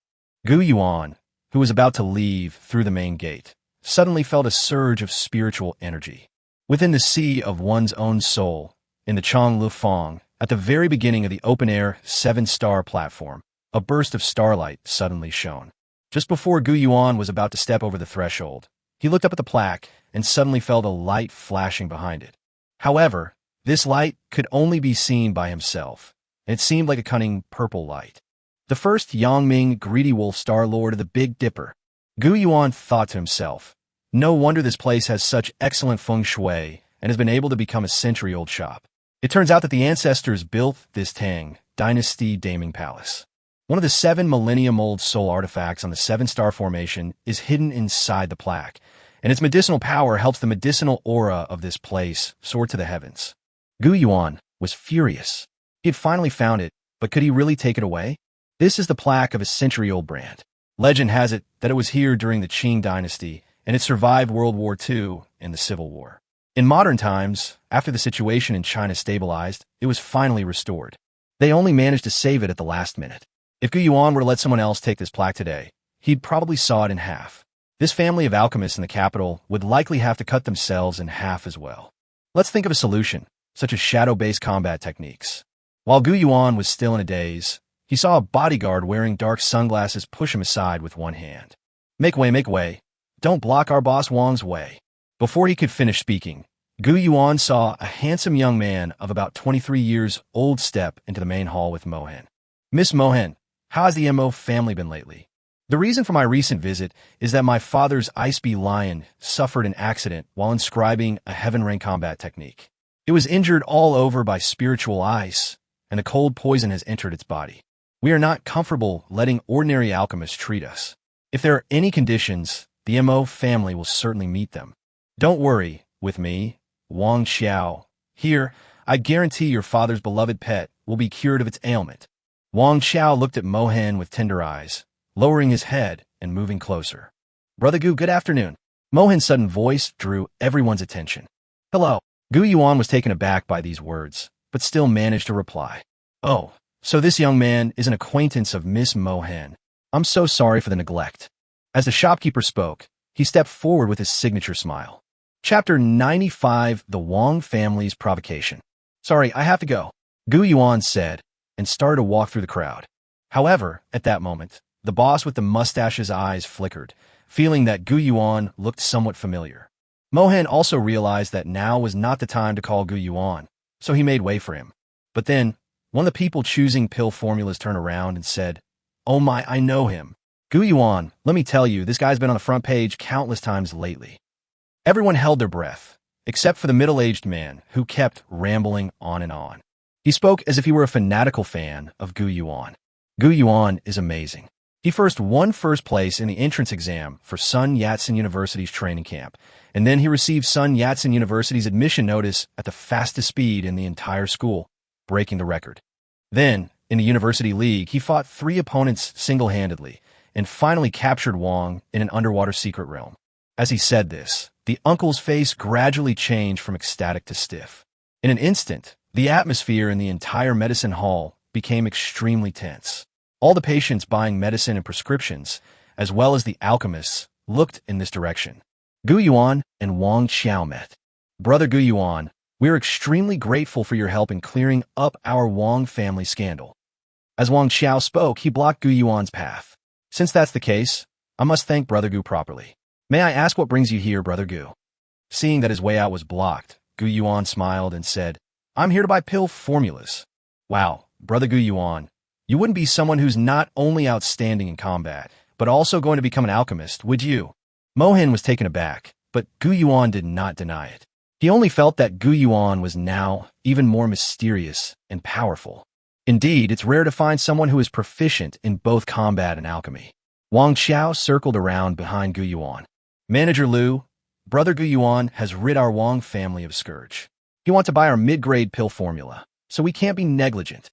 Gu Yuan, who was about to leave through the main gate, suddenly felt a surge of spiritual energy. Within the sea of one's own soul, in the Chong Lu Fong, at the very beginning of the open-air 7-star platform, a burst of starlight suddenly shone. Just before Gu Yuan was about to step over the threshold, he looked up at the plaque and suddenly felt a light flashing behind it. However, this light could only be seen by himself, and it seemed like a cunning purple light. The first Yangming Greedy Wolf Star Lord of the Big Dipper. Gu Yuan thought to himself, "No wonder this place has such excellent feng shui and has been able to become a century-old shop. It turns out that the ancestors built this Tang Dynasty Daming Palace. One of the 7 millennium-old soul artifacts on the 7-star formation is hidden inside the plaque, and its medicinal power helps the medicinal aura of this place soar to the heavens. Gu Yuan was furious. He had finally found it, but could he really take it away? This is the plaque of a century-old brand. Legend has it that it was here during the Qing dynasty, and it survived World War II and the Civil War. In modern times, after the situation in China stabilized, it was finally restored. They only managed to save it at the last minute. If Gu Yuan were to let someone else take this plaque today, he'd probably saw it in half. This family of alchemists in the capital would likely have to cut themselves in half as well. Let's think of a solution, such as shadow-based combat techniques. While Gu Yuan was still in a daze, he saw a bodyguard wearing dark sunglasses push him aside with one hand. Make way, make way. Don't block our boss Wang's way. Before he could finish speaking, Gu Yuan saw a handsome young man of about 23 years old step into the main hall with Mohen. Miss Mohen, how has the MO family been lately? The reason for my recent visit is that my father's Ice Bee lion suffered an accident while inscribing a heaven ring combat technique. It was injured all over by spiritual ice, and a cold poison has entered its body. We are not comfortable letting ordinary alchemists treat us. If there are any conditions, the MO family will certainly meet them. Don't worry, with me, Wang Xiao. Here, I guarantee your father's beloved pet will be cured of its ailment. Wang Xiao looked at Mohen with tender eyes, lowering his head and moving closer. Brother Gu, good afternoon. Mohen's sudden voice drew everyone's attention. Hello. Gu Yuan was taken aback by these words, but still managed to reply. Oh, so this young man is an acquaintance of Miss Mohen. I'm so sorry for the neglect. As the shopkeeper spoke, he stepped forward with his signature smile. Chapter 95, The Wang Family's Provocation. Sorry, I have to go, Gu Yuan said, and started to walk through the crowd. However, at that moment, the boss with the mustache's eyes flickered, feeling that Gu Yuan looked somewhat familiar. Mohen also realized that now was not the time to call Gu Yuan, so he made way for him. But then, one of the people choosing pill formulas turned around and said, Oh my, I know him. Gu Yuan, let me tell you, this guy's been on the front page countless times lately. Everyone held their breath, except for the middle-aged man, who kept rambling on and on. He spoke as if he were a fanatical fan of Gu Yuan. Gu Yuan is amazing. He first won first place in the entrance exam for Sun Yat-sen University's training camp, and then he received Sun Yat-sen University's admission notice at the fastest speed in the entire school, breaking the record. Then, in the University League, he fought 3 opponents single-handedly, and finally captured Wang in an underwater secret realm. As he said this, the uncle's face gradually changed from ecstatic to stiff. In an instant, the atmosphere in the entire medicine hall became extremely tense. All the patients buying medicine and prescriptions, as well as the alchemists, looked in this direction. Gu Yuan and Wang Xiao met. Brother Gu Yuan, we are extremely grateful for your help in clearing up our Wang family scandal. As Wang Xiao spoke, he blocked Gu Yuan's path. Since that's the case, I must thank Brother Gu properly. May I ask what brings you here, Brother Gu? Seeing that his way out was blocked, Gu Yuan smiled and said, I'm here to buy pill formulas. Wow, Brother Gu Yuan, you wouldn't be someone who's not only outstanding in combat, but also going to become an alchemist, would you? Mohen was taken aback, but Gu Yuan did not deny it. He only felt that Gu Yuan was now even more mysterious and powerful. Indeed, it's rare to find someone who is proficient in both combat and alchemy. Wang Xiao circled around behind Gu Yuan. Manager Liu, Brother Gu Yuan has rid our Wang family of scourge. He wants to buy our mid-grade pill formula, so we can't be negligent.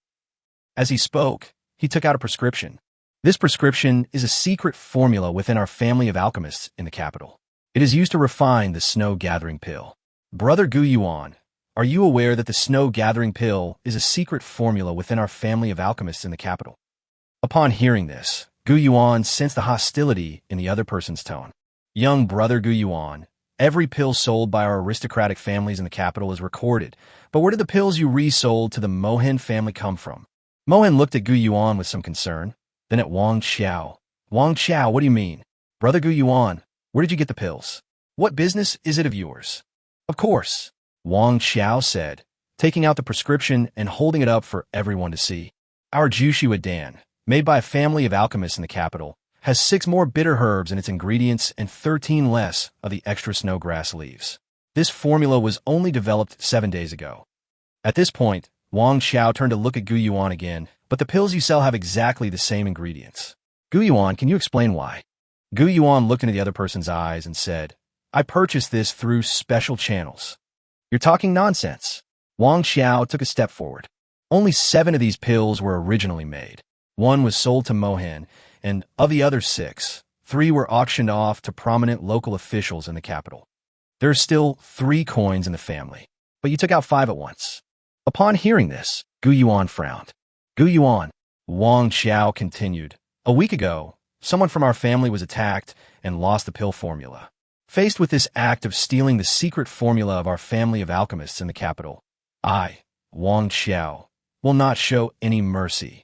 As he spoke, he took out a prescription. This prescription is a secret formula within our family of alchemists in the capital. It is used to refine the snow-gathering pill. Brother Gu Yuan, are you aware that the snow-gathering pill is a secret formula within our family of alchemists in the capital? Upon hearing this, Gu Yuan sensed the hostility in the other person's tone. Young Brother Gu Yuan, every pill sold by our aristocratic families in the capital is recorded, but where did the pills you resold to the Mohen family come from? Mohen looked at Gu Yuan with some concern, then at Wang Xiao. Wang Xiao, what do you mean? Brother Gu Yuan, where did you get the pills? What business is it of yours? Of course, Wang Xiao said, taking out the prescription and holding it up for everyone to see. Our Jushu Dan, made by a family of alchemists in the capital, has 6 more bitter herbs in its ingredients and 13 less of the extra snowgrass leaves. This formula was only developed 7 days ago. At this point, Wang Xiao turned to look at Gu Yuan again, but the pills you sell have exactly the same ingredients. Gu Yuan, can you explain why? Gu Yuan looked into the other person's eyes and said, I purchased this through special channels. You're talking nonsense. Wang Xiao took a step forward. Only 7 of these pills were originally made. 1 was sold to Mohan, and of the other 6, 3 were auctioned off to prominent local officials in the capital. There are still 3 coins in the family, but you took out 5 at once. Upon hearing this, Gu Yuan frowned. Gu Yuan, Wang Xiao continued. A week ago, someone from our family was attacked and lost the pill formula. Faced with this act of stealing the secret formula of our family of alchemists in the capital, I, Wang Xiao, will not show any mercy.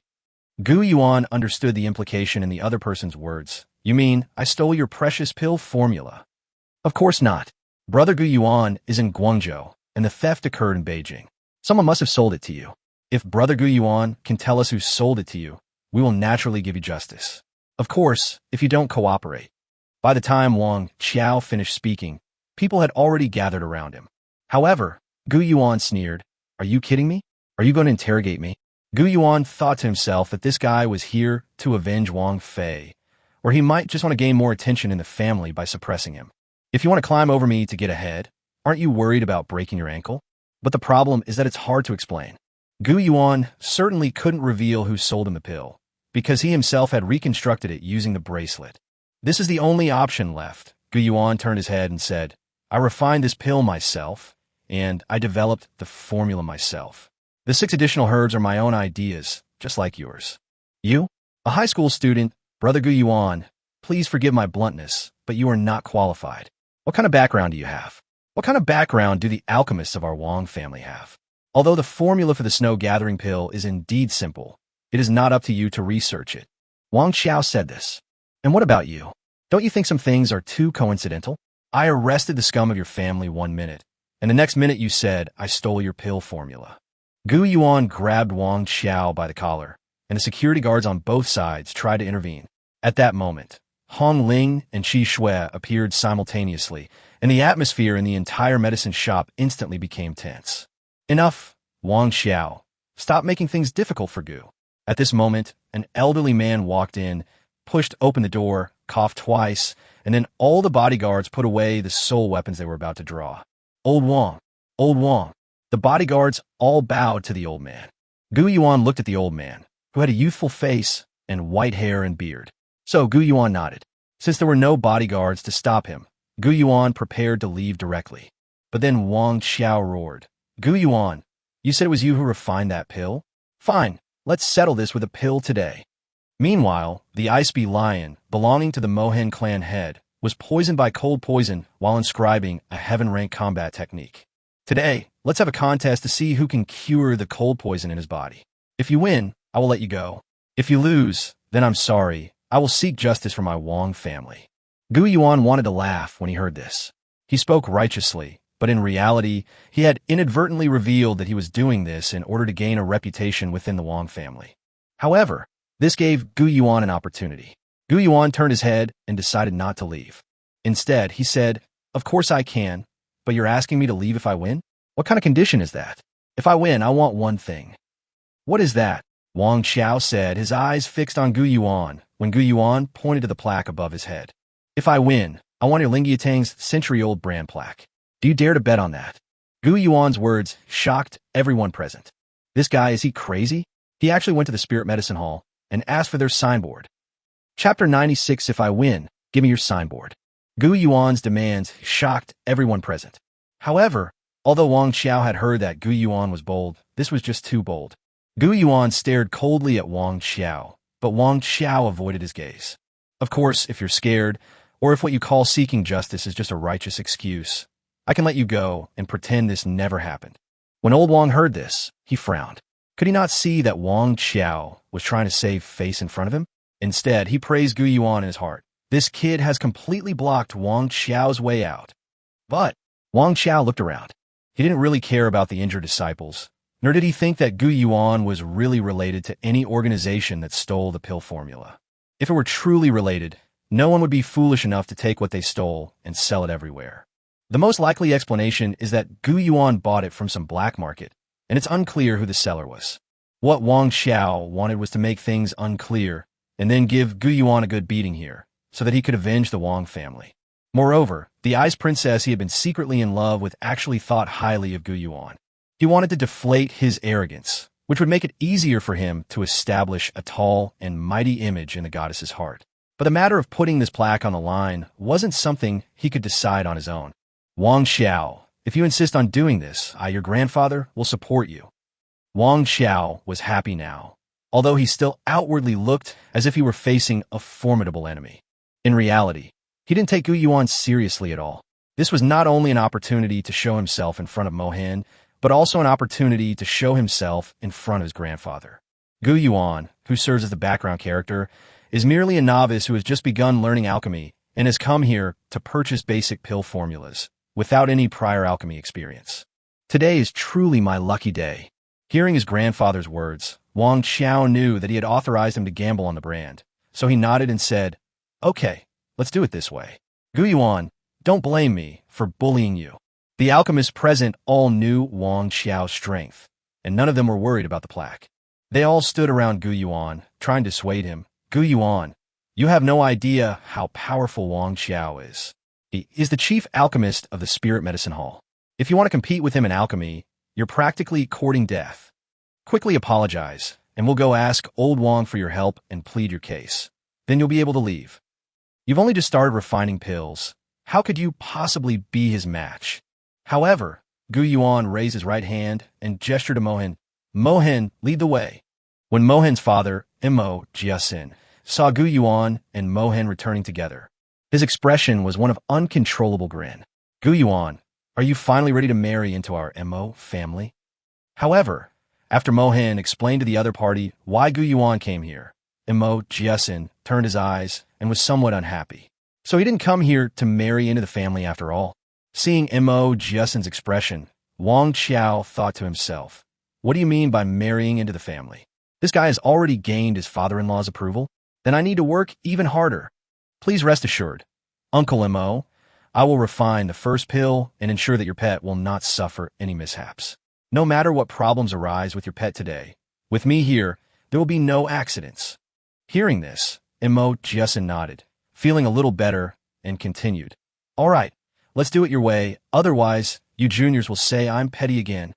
Gu Yuan understood the implication in the other person's words. You mean, I stole your precious pill formula? Of course not. Brother Gu Yuan is in Guangzhou, and the theft occurred in Beijing. Someone must have sold it to you. If Brother Gu Yuan can tell us who sold it to you, we will naturally give you justice. Of course, if you don't cooperate. By the time Wang Xiao finished speaking, people had already gathered around him. However, Gu Yuan sneered, Are you kidding me? Are you going to interrogate me? Gu Yuan thought to himself that this guy was here to avenge Wang Fei, or he might just want to gain more attention in the family by suppressing him. If you want to climb over me to get ahead, aren't you worried about breaking your ankle? But the problem is that it's hard to explain. Gu Yuan certainly couldn't reveal who sold him the pill, because he himself had reconstructed it using the bracelet. This is the only option left. Gu Yuan turned his head and said, I refined this pill myself, and I developed the formula myself. The 6 additional herbs are my own ideas, just like yours. You, a high school student, Brother Gu Yuan, please forgive my bluntness, but you are not qualified. What kind of background do you have? What kind of background do the alchemists of our Wang family have? Although the formula for the snow-gathering pill is indeed simple, it is not up to you to research it. Wang Xiao said this. And what about you? Don't you think some things are too coincidental? I arrested the scum of your family 1 minute, and the next minute you said, I stole your pill formula. Gu Yuan grabbed Wang Xiao by the collar, and the security guards on both sides tried to intervene. At that moment, Hong Ling and Qi Shui appeared simultaneously, and the atmosphere in the entire medicine shop instantly became tense. Enough, Wang Xiao. Stop making things difficult for Gu. At this moment, an elderly man walked in, pushed open the door, coughed twice, and then all the bodyguards put away the soul weapons they were about to draw. Old Wang. The bodyguards all bowed to the old man. Gu Yuan looked at the old man, who had a youthful face and white hair and beard. So Gu Yuan nodded. Since there were no bodyguards to stop him, Gu Yuan prepared to leave directly. But then Wang Xiao roared. Gu Yuan, you said it was you who refined that pill? Fine, let's settle this with a pill today. Meanwhile, the Ice Bee lion, belonging to the Mohan clan head, was poisoned by cold poison while inscribing a heaven-rank combat technique. Today, let's have a contest to see who can cure the cold poison in his body. If you win, I will let you go. If you lose, then I'm sorry. I will seek justice for my Wang family. Gu Yuan wanted to laugh when he heard this. He spoke righteously, but in reality, he had inadvertently revealed that he was doing this in order to gain a reputation within the Wang family. However, this gave Gu Yuan an opportunity. Gu Yuan turned his head and decided not to leave. Instead, he said, Of course I can, but you're asking me to leave if I win? What kind of condition is that? If I win, I want one thing. What is that? Wang Xiao said, his eyes fixed on Gu Yuan, when Gu Yuan pointed to the plaque above his head. If I win, I want your Lingyatang's century-old brand plaque. Do you dare to bet on that? Gu Yuan's words shocked everyone present. This guy, is he crazy? He actually went to the Spirit Medicine Hall and asked for their signboard. Chapter 96, If I win, give me your signboard. Gu Yuan's demands shocked everyone present. However, although Wang Xiao had heard that Gu Yuan was bold, this was just too bold. Gu Yuan stared coldly at Wang Xiao, but Wang Xiao avoided his gaze. Of course, if you're scared, or if what you call seeking justice is just a righteous excuse, I can let you go and pretend this never happened. When old Wang heard this, he frowned. Could he not see that Wang Xiao was trying to save face in front of him? Instead, he praised Gu Yuan in his heart. This kid has completely blocked Wang Xiao's way out. But Wang Xiao looked around. He didn't really care about the injured disciples, nor did he think that Gu Yuan was really related to any organization that stole the pill formula. If it were truly related, no one would be foolish enough to take what they stole and sell it everywhere. The most likely explanation is that Gu Yuan bought it from some black market, and it's unclear who the seller was. What Wang Xiao wanted was to make things unclear, and then give Gu Yuan a good beating here, so that he could avenge the Wang family. Moreover, the Ice Princess he had been secretly in love with actually thought highly of Gu Yuan. He wanted to deflate his arrogance, which would make it easier for him to establish a tall and mighty image in the goddess's heart. But the matter of putting this plaque on the line wasn't something he could decide on his own. Wang Xiao, if you insist on doing this, your grandfather will support you. Wang Xiao was happy now, although he still outwardly looked as if he were facing a formidable enemy. In reality, he didn't take Gu Yuan seriously at all. This was not only an opportunity to show himself in front of Mohan, but also an opportunity to show himself in front of his grandfather. Gu Yuan, who serves as the background character, is merely a novice who has just begun learning alchemy and has come here to purchase basic pill formulas, without any prior alchemy experience. Today is truly my lucky day. Hearing his grandfather's words, Wang Xiao knew that he had authorized him to gamble on the brand, so he nodded and said, "Okay, let's do it this way. Gu Yuan, don't blame me for bullying you." The alchemists present all knew Wang Xiao's strength, and none of them were worried about the plaque. They all stood around Gu Yuan, trying to dissuade him. "Gu Yuan, you have no idea how powerful Wang Xiao is. He is the chief alchemist of the Spirit Medicine Hall. If you want to compete with him in alchemy, you're practically courting death. Quickly apologize, and we'll go ask old Wang for your help and plead your case. Then you'll be able to leave. You've only just started refining pills. How could you possibly be his match?" However, Gu Yuan raised his right hand and gestured to Mohan. "Mohan, lead the way." When Mohan's father, Mo Jiasin, saw Gu Yuan and Mohan returning together, his expression was one of uncontrollable grin. "Gu Yuan, are you finally ready to marry into our Mo family?" However, after Mohan explained to the other party why Gu Yuan came here, Mo Jiasin turned his eyes and was somewhat unhappy. So he didn't come here to marry into the family after all. Seeing Mo Jiasin's expression, Wang Xiao thought to himself, "What do you mean by marrying into the family? This guy has already gained his father-in-law's approval? Then I need to work even harder. Please rest assured, Uncle Mo, I will refine the first pill and ensure that your pet will not suffer any mishaps. No matter what problems arise with your pet today, with me here, there will be no accidents." Hearing this, Mo Jiasin nodded, feeling a little better, and continued, "All right, let's do it your way, otherwise you juniors will say I'm petty again."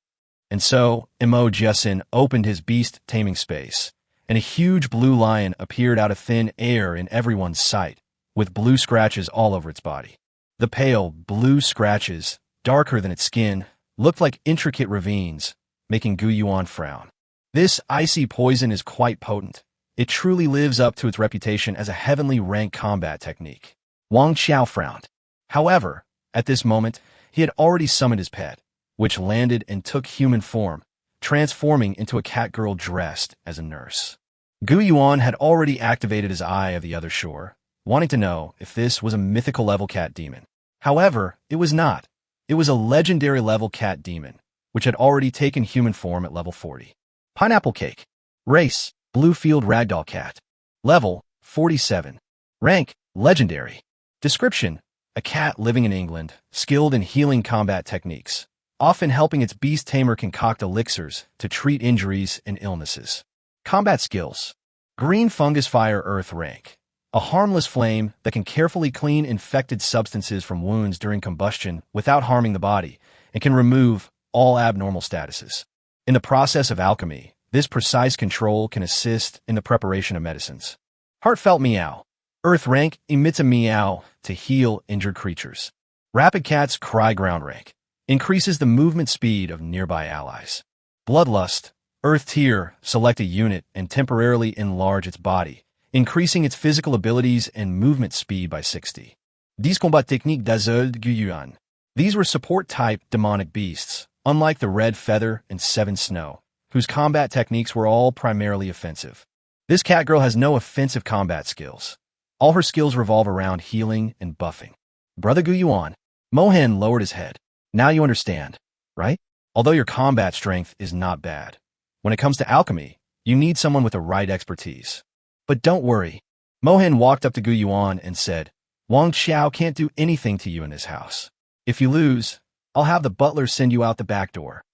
And so, Mo Jiasin opened his beast-taming space, and a huge blue lion appeared out of thin air in everyone's sight, with blue scratches all over its body. The pale, blue scratches, darker than its skin, looked like intricate ravines, making Gu Yuan frown. This icy poison is quite potent. It truly lives up to its reputation as a heavenly rank combat technique. Wang Xiao frowned. However, at this moment, he had already summoned his pet, which landed and took human form, transforming into a cat girl dressed as a nurse. Gu Yuan had already activated his eye of the other shore, wanting to know if this was a mythical level cat demon. However, it was not. It was a legendary level cat demon, which had already taken human form at level 40. Pineapple Cake. Race, Bluefield Ragdoll Cat. Level, 47. Rank, Legendary. Description, a cat living in England, skilled in healing combat techniques, often helping its beast tamer concoct elixirs to treat injuries and illnesses. Combat skills, Green Fungus Fire Earth Rank. A harmless flame that can carefully clean infected substances from wounds during combustion without harming the body, and can remove all abnormal statuses. In the process of alchemy, this precise control can assist in the preparation of medicines. Heartfelt Meow. Earth Rank emits a meow to heal injured creatures. Rapid Cat's Cry Ground Rank. Increases the movement speed of nearby allies. Bloodlust. Earth Tier. Select a unit and temporarily enlarge its body, increasing its physical abilities and movement speed by 60. 10 Combat Technique d'Azul de Gu Yuan. These were support-type demonic beasts, unlike the Red Feather and Seven Snow, whose combat techniques were all primarily offensive. This cat girl has no offensive combat skills. All her skills revolve around healing and buffing. Brother Gu Yuan. Mohan lowered his head. Now you understand, right? Although your combat strength is not bad, when it comes to alchemy, you need someone with the right expertise. But don't worry. Mohan walked up to Gu Yuan and said, "Wang Xiao can't do anything to you in this house. If you lose, I'll have the butler send you out the back door."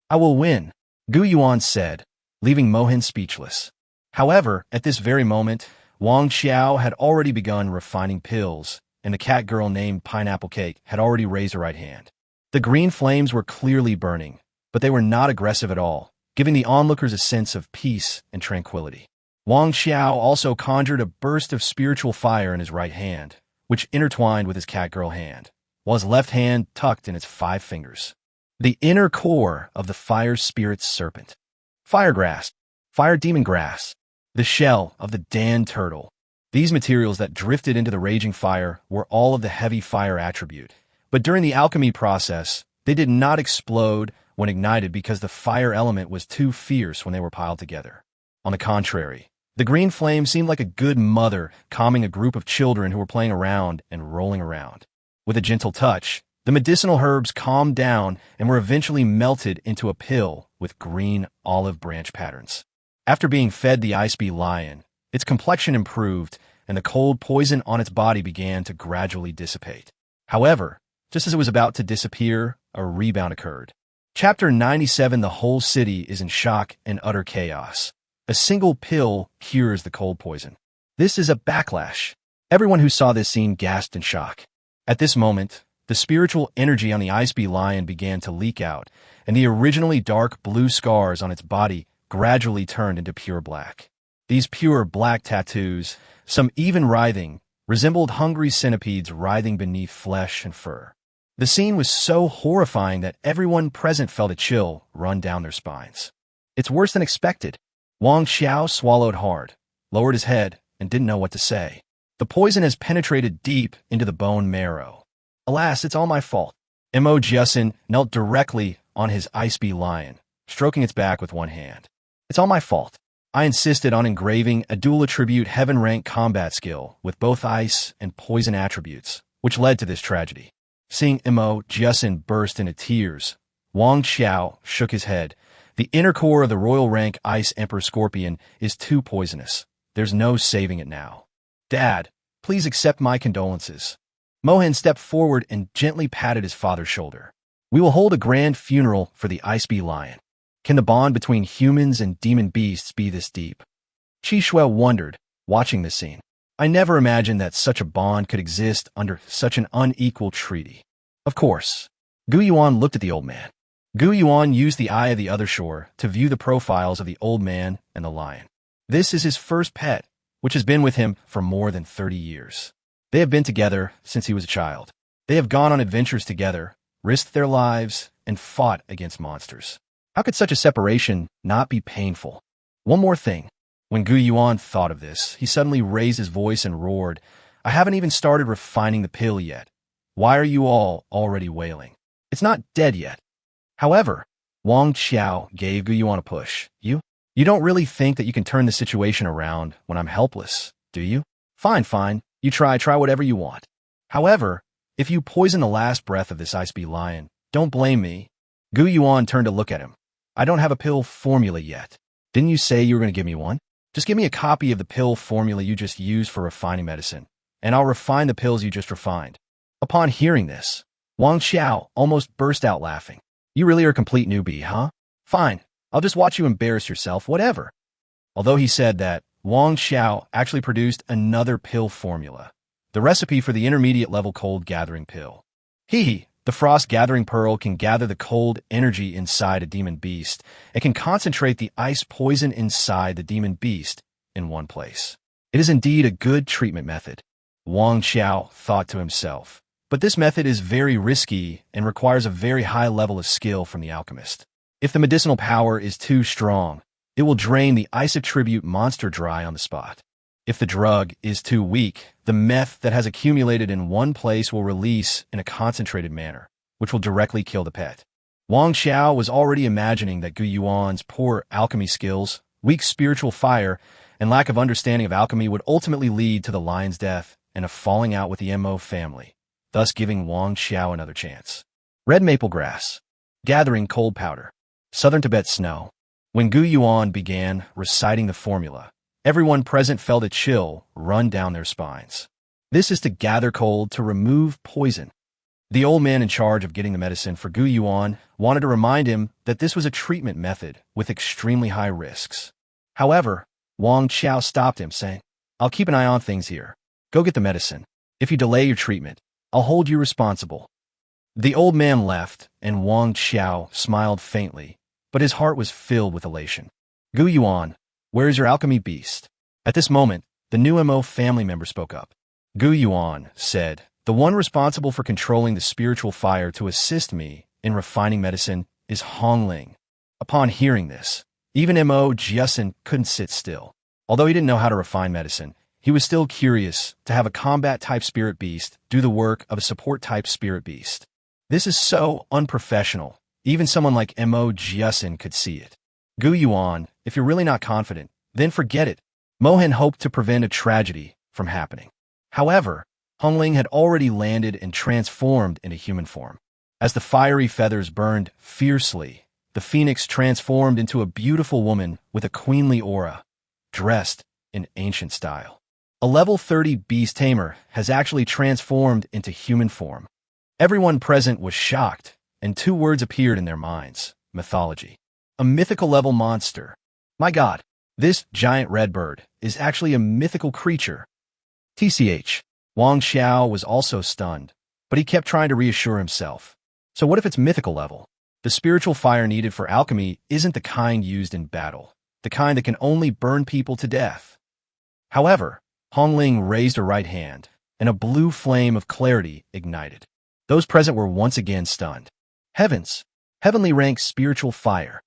"I will win," Gu Yuan said, leaving Mohan speechless. However, at this very moment, Wang Xiao had already begun refining pills and the cat girl named Pineapple Cake had already raised her right hand. The green flames were clearly burning, but they were not aggressive at all, giving the onlookers a sense of peace and tranquility. Wang Xiao also conjured a burst of spiritual fire in his right hand, which intertwined with his cat girl hand, while his left hand tucked in its 5 fingers. The inner core of the fire spirit's serpent. Fire grass, fire demon grass, the shell of the Dan turtle. These materials that drifted into the raging fire were all of the heavy fire attribute, but during the alchemy process, they did not explode when ignited because the fire element was too fierce when they were piled together. On the contrary, the green flame seemed like a good mother calming a group of children who were playing around and rolling around. With a gentle touch, the medicinal herbs calmed down and were eventually melted into a pill with green olive branch patterns. After being fed the ice bee lion, its complexion improved and the cold poison on its body began to gradually dissipate. However, just as it was about to disappear, a rebound occurred. Chapter 97. The whole city is in shock and utter chaos. A single pill cures the cold poison. This is a backlash. Everyone who saw this scene gasped in shock. At this moment, the spiritual energy on the ice bee lion began to leak out, and the originally dark blue scars on its body gradually turned into pure black. These pure black tattoos, some even writhing, resembled hungry centipedes writhing beneath flesh and fur. The scene was so horrifying that everyone present felt a chill run down their spines. It's worse than expected. Wang Xiao swallowed hard, lowered his head, and didn't know what to say. The poison has penetrated deep into the bone marrow. Alas, it's all my fault. Mo Jusin knelt directly on his ice bee lion, stroking its back with one hand. It's all my fault. I insisted on engraving a dual attribute heaven rank combat skill with both ice and poison attributes, which led to this tragedy. Seeing Mo Jusin burst into tears, Wang Xiao shook his head. The inner core of the royal rank Ice Emperor Scorpion is too poisonous. There's no saving it now. Dad, please accept my condolences. Mohan stepped forward and gently patted his father's shoulder. We will hold a grand funeral for the ice bee lion. Can the bond between humans and demon beasts be this deep? Qi Shui wondered, watching this scene. I never imagined that such a bond could exist under such an unequal treaty. Of course. Gu Yuan looked at the old man. Gu Yuan used the eye of the other shore to view the profiles of the old man and the lion. This is his first pet, which has been with him for more than 30 years. They have been together since he was a child. They have gone on adventures together, risked their lives, and fought against monsters. How could such a separation not be painful? One more thing. When Gu Yuan thought of this, he suddenly raised his voice and roared, I haven't even started refining the pill yet. Why are you all already wailing? It's not dead yet. However, Wang Xiao gave Gu Yuan a push. You don't really think that you can turn the situation around when I'm helpless, do you? Fine. You try whatever you want. However, if you poison the last breath of this ice bee lion, don't blame me. Gu Yuan turned to look at him. I don't have a pill formula yet. Didn't you say you were going to give me one? Just give me a copy of the pill formula you just used for refining medicine, and I'll refine the pills you just refined. Upon hearing this, Wang Xiao almost burst out laughing. You really are a complete newbie, huh? Fine, I'll just watch you embarrass yourself, whatever. Although he said that, Wang Xiao actually produced another pill formula, the recipe for the intermediate level cold gathering pill. The frost gathering pearl can gather the cold energy inside a demon beast and can concentrate the ice poison inside the demon beast in one place. It is indeed a good treatment method, Wang Xiao thought to himself. But this method is very risky and requires a very high level of skill from the alchemist. If the medicinal power is too strong, it will drain the ice attribute monster dry on the spot. If the drug is too weak, the meth that has accumulated in one place will release in a concentrated manner, which will directly kill the pet. Wang Xiao was already imagining that Gu Yuan's poor alchemy skills, weak spiritual fire, and lack of understanding of alchemy would ultimately lead to the lion's death and a falling out with the Mo family, thus giving Wang Xiao another chance. Red maple grass. Gathering cold powder. Southern Tibet snow. When Gu Yuan began reciting the formula, everyone present felt a chill run down their spines. This is to gather cold to remove poison. The old man in charge of getting the medicine for Gu Yuan wanted to remind him that this was a treatment method with extremely high risks. However, Wang Xiao stopped him, saying, I'll keep an eye on things here. Go get the medicine. If you delay your treatment, I'll hold you responsible. The old man left, and Wang Xiao smiled faintly, but his heart was filled with elation. Gu Yuan, where is your alchemy beast? At this moment, the new MO family member spoke up. Gu Yuan said, the one responsible for controlling the spiritual fire to assist me in refining medicine is Hongling. Upon hearing this, even MO Jiasen couldn't sit still. Although he didn't know how to refine medicine, he was still curious to have a combat-type spirit beast do the work of a support-type spirit beast. This is so unprofessional. Even someone like MO Jiasen could see it. Gu Yuan, if you're really not confident, then forget it. Mohan hoped to prevent a tragedy from happening. However, Hongling had already landed and transformed into human form. As the fiery feathers burned fiercely, the phoenix transformed into a beautiful woman with a queenly aura, dressed in ancient style. A level 30 beast tamer has actually transformed into human form. Everyone present was shocked, and two words appeared in their minds: mythology. A mythical level monster. My god, this giant red bird is actually a mythical creature. TCH. Wang Xiao was also stunned, but he kept trying to reassure himself. So what if it's mythical level? The spiritual fire needed for alchemy isn't the kind used in battle, the kind that can only burn people to death. However, Hongling raised her right hand, and a blue flame of clarity ignited. Those present were once again stunned. Heavens! Heavenly rank spiritual fire.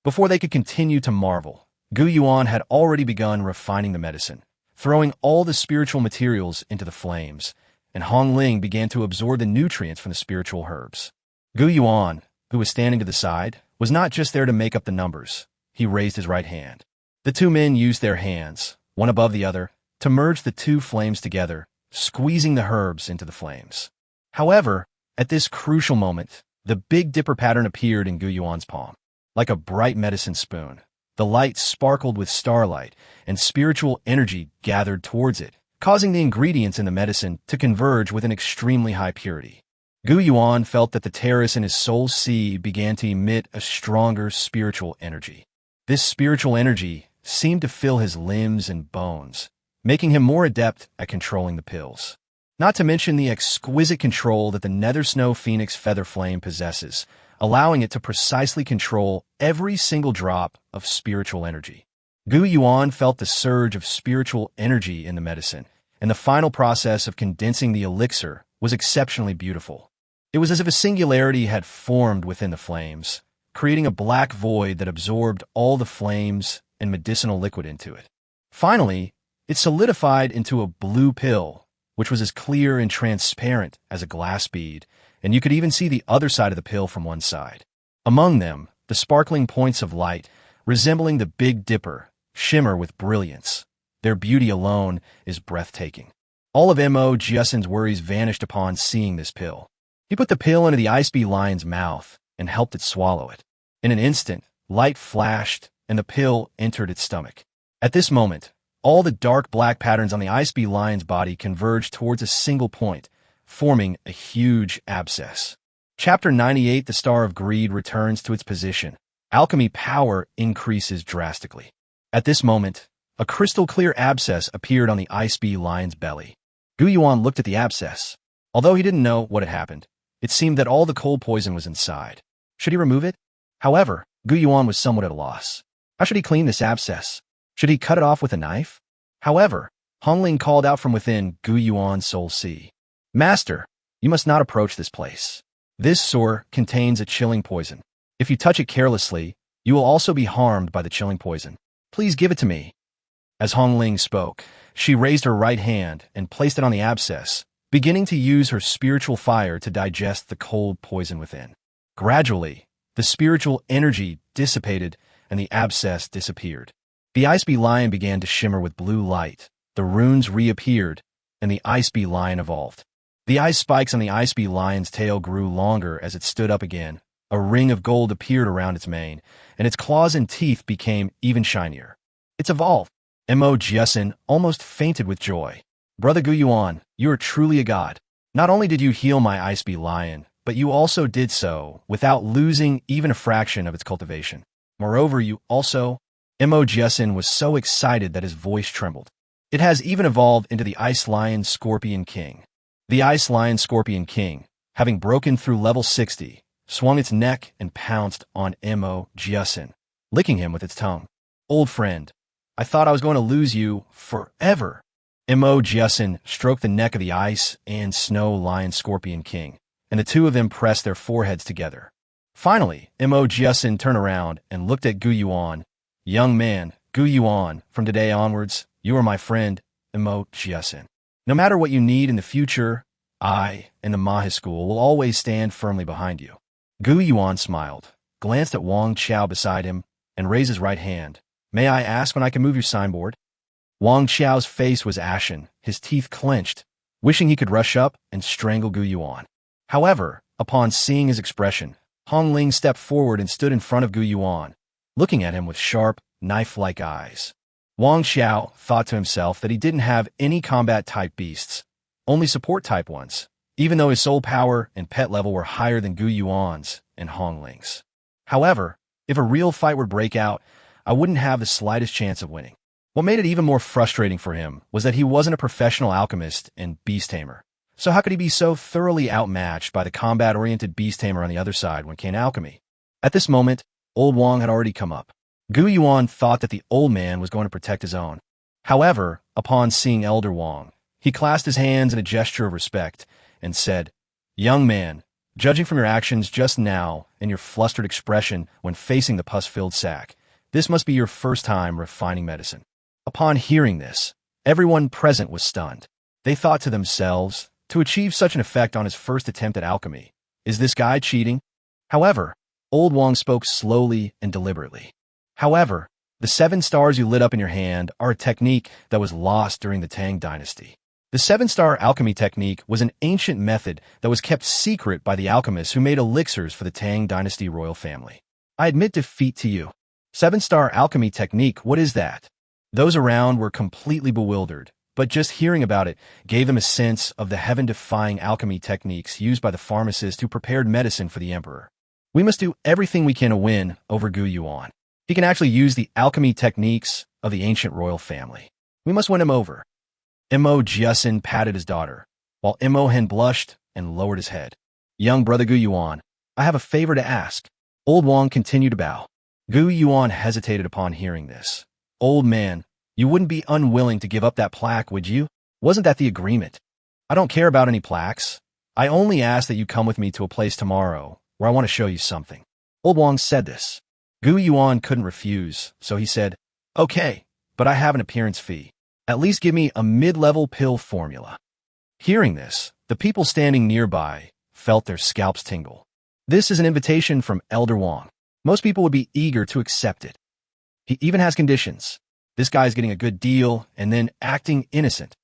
Before they could continue to marvel, Gu Yuan had already begun refining the medicine, throwing all the spiritual materials into the flames, and Hongling began to absorb the nutrients from the spiritual herbs. Gu Yuan, who was standing to the side, was not just there to make up the numbers. He raised his right hand. The two men used their hands, one above the other, to merge the two flames together, squeezing the herbs into the flames. However, at this crucial moment, the Big Dipper pattern appeared in Gu Yuan's palm. Like a bright medicine spoon, the light sparkled with starlight, and spiritual energy gathered towards it, causing the ingredients in the medicine to converge with an extremely high purity. Gu Yuan felt that the terrace in his soul sea began to emit a stronger spiritual energy. This spiritual energy seemed to fill his limbs and bones, making him more adept at controlling the pills. Not to mention the exquisite control that the Nether Snow Phoenix Feather Flame possesses, allowing it to precisely control every single drop of spiritual energy. Gu Yuan felt the surge of spiritual energy in the medicine, and the final process of condensing the elixir was exceptionally beautiful. It was as if a singularity had formed within the flames, creating a black void that absorbed all the flames and medicinal liquid into it. Finally, it solidified into a blue pill, which was as clear and transparent as a glass bead, and you could even see the other side of the pill from one side. Among them, the sparkling points of light, resembling the Big Dipper, shimmer with brilliance. Their beauty alone is breathtaking. All of MO Jiasen's worries vanished upon seeing this pill. He put the pill into the Ice Bee Lion's mouth and helped it swallow it. In an instant, light flashed, and the pill entered its stomach. At this moment, all the dark black patterns on the Ice Bee Lion's body converged towards a single point, forming a huge abscess. Chapter 98, The Star of Greed, returns to its position. Alchemy power increases drastically. At this moment, a crystal-clear abscess appeared on the Ice Bee Lion's belly. Gu Yuan looked at the abscess. Although he didn't know what had happened, it seemed that all the cold poison was inside. Should he remove it? However, Gu Yuan was somewhat at a loss. How should he clean this abscess? Should he cut it off with a knife? However, Hongling called out from within Gu Yuan's soul sea. Master, you must not approach this place. This sore contains a chilling poison. If you touch it carelessly, you will also be harmed by the chilling poison. Please give it to me. As Hongling spoke, she raised her right hand and placed it on the abscess, beginning to use her spiritual fire to digest the cold poison within. Gradually, the spiritual energy dissipated and the abscess disappeared. The Ice Bee Lion began to shimmer with blue light, the runes reappeared, and the Ice Bee Lion evolved. The ice spikes on the Ice Bee Lion's tail grew longer as it stood up again. A ring of gold appeared around its mane, and its claws and teeth became even shinier. It's evolved. Mo Jiasen almost fainted with joy. Brother Gu Yuan, you are truly a god. Not only did you heal my Ice Bee Lion, but you also did so without losing even a fraction of its cultivation. Moreover, you also... Mo Jiasen was so excited that his voice trembled. It has even evolved into the Ice Lion Scorpion King. The Ice Lion Scorpion King, having broken through level 60, swung its neck and pounced on Mo Jiasin, licking him with its tongue. Old friend, I thought I was going to lose you forever. Mo Jiasin stroked the neck of the Ice and Snow Lion Scorpion King, and the two of them pressed their foreheads together. Finally, Mo Jiasin turned around and looked at Gu Yuan. Young man, Gu Yuan, from today onwards, you are my friend, Mo Jiasin. No matter what you need in the future, I and the Mahe school will always stand firmly behind you. Gu Yuan smiled, glanced at Wang Qiao beside him, and raised his right hand. May I ask when I can move your signboard? Wang Qiao's face was ashen, his teeth clenched, wishing he could rush up and strangle Gu Yuan. However, upon seeing his expression, Hong Ling stepped forward and stood in front of Gu Yuan, looking at him with sharp, knife-like eyes. Wang Qiao thought to himself that he didn't have any combat-type beasts, only support-type ones, even though his soul power and pet level were higher than Gu Yuan's and Hong Ling's. However, if a real fight would break out, I wouldn't have the slightest chance of winning. What made it even more frustrating for him was that he wasn't a professional alchemist and beast tamer. So how could he be so thoroughly outmatched by the combat-oriented beast tamer on the other side when it came to alchemy? At this moment, old Wang had already come up. Gu Yuan thought that the old man was going to protect his own. However, upon seeing Elder Wang, he clasped his hands in a gesture of respect and said, Young man, judging from your actions just now and your flustered expression when facing the pus-filled sack, this must be your first time refining medicine. Upon hearing this, everyone present was stunned. They thought to themselves, to achieve such an effect on his first attempt at alchemy, is this guy cheating? However, old Wang spoke slowly and deliberately. However, the 7 stars you lit up in your hand are a technique that was lost during the Tang dynasty. The 7-star alchemy technique was an ancient method that was kept secret by the alchemists who made elixirs for the Tang dynasty royal family. I admit defeat to you. 7-star alchemy technique, what is that? Those around were completely bewildered, but just hearing about it gave them a sense of the heaven-defying alchemy techniques used by the pharmacists who prepared medicine for the emperor. We must do everything we can to win over Gu Yuan. He can actually use the alchemy techniques of the ancient royal family. We must win him over. Mo Jiasin patted his daughter, while Mo Hen blushed and lowered his head. Young brother Gu Yuan, I have a favor to ask. Old Wang continued to bow. Gu Yuan hesitated upon hearing this. Old man, you wouldn't be unwilling to give up that plaque, would you? Wasn't that the agreement? I don't care about any plaques. I only ask that you come with me to a place tomorrow where I want to show you something. Old Wang said this. Gu Yuan couldn't refuse, so he said, Okay, but I have an appearance fee. At least give me a mid-level pill formula. Hearing this, the people standing nearby felt their scalps tingle. This is an invitation from Elder Wang. Most people would be eager to accept it. He even has conditions. This guy's getting a good deal and then acting innocent.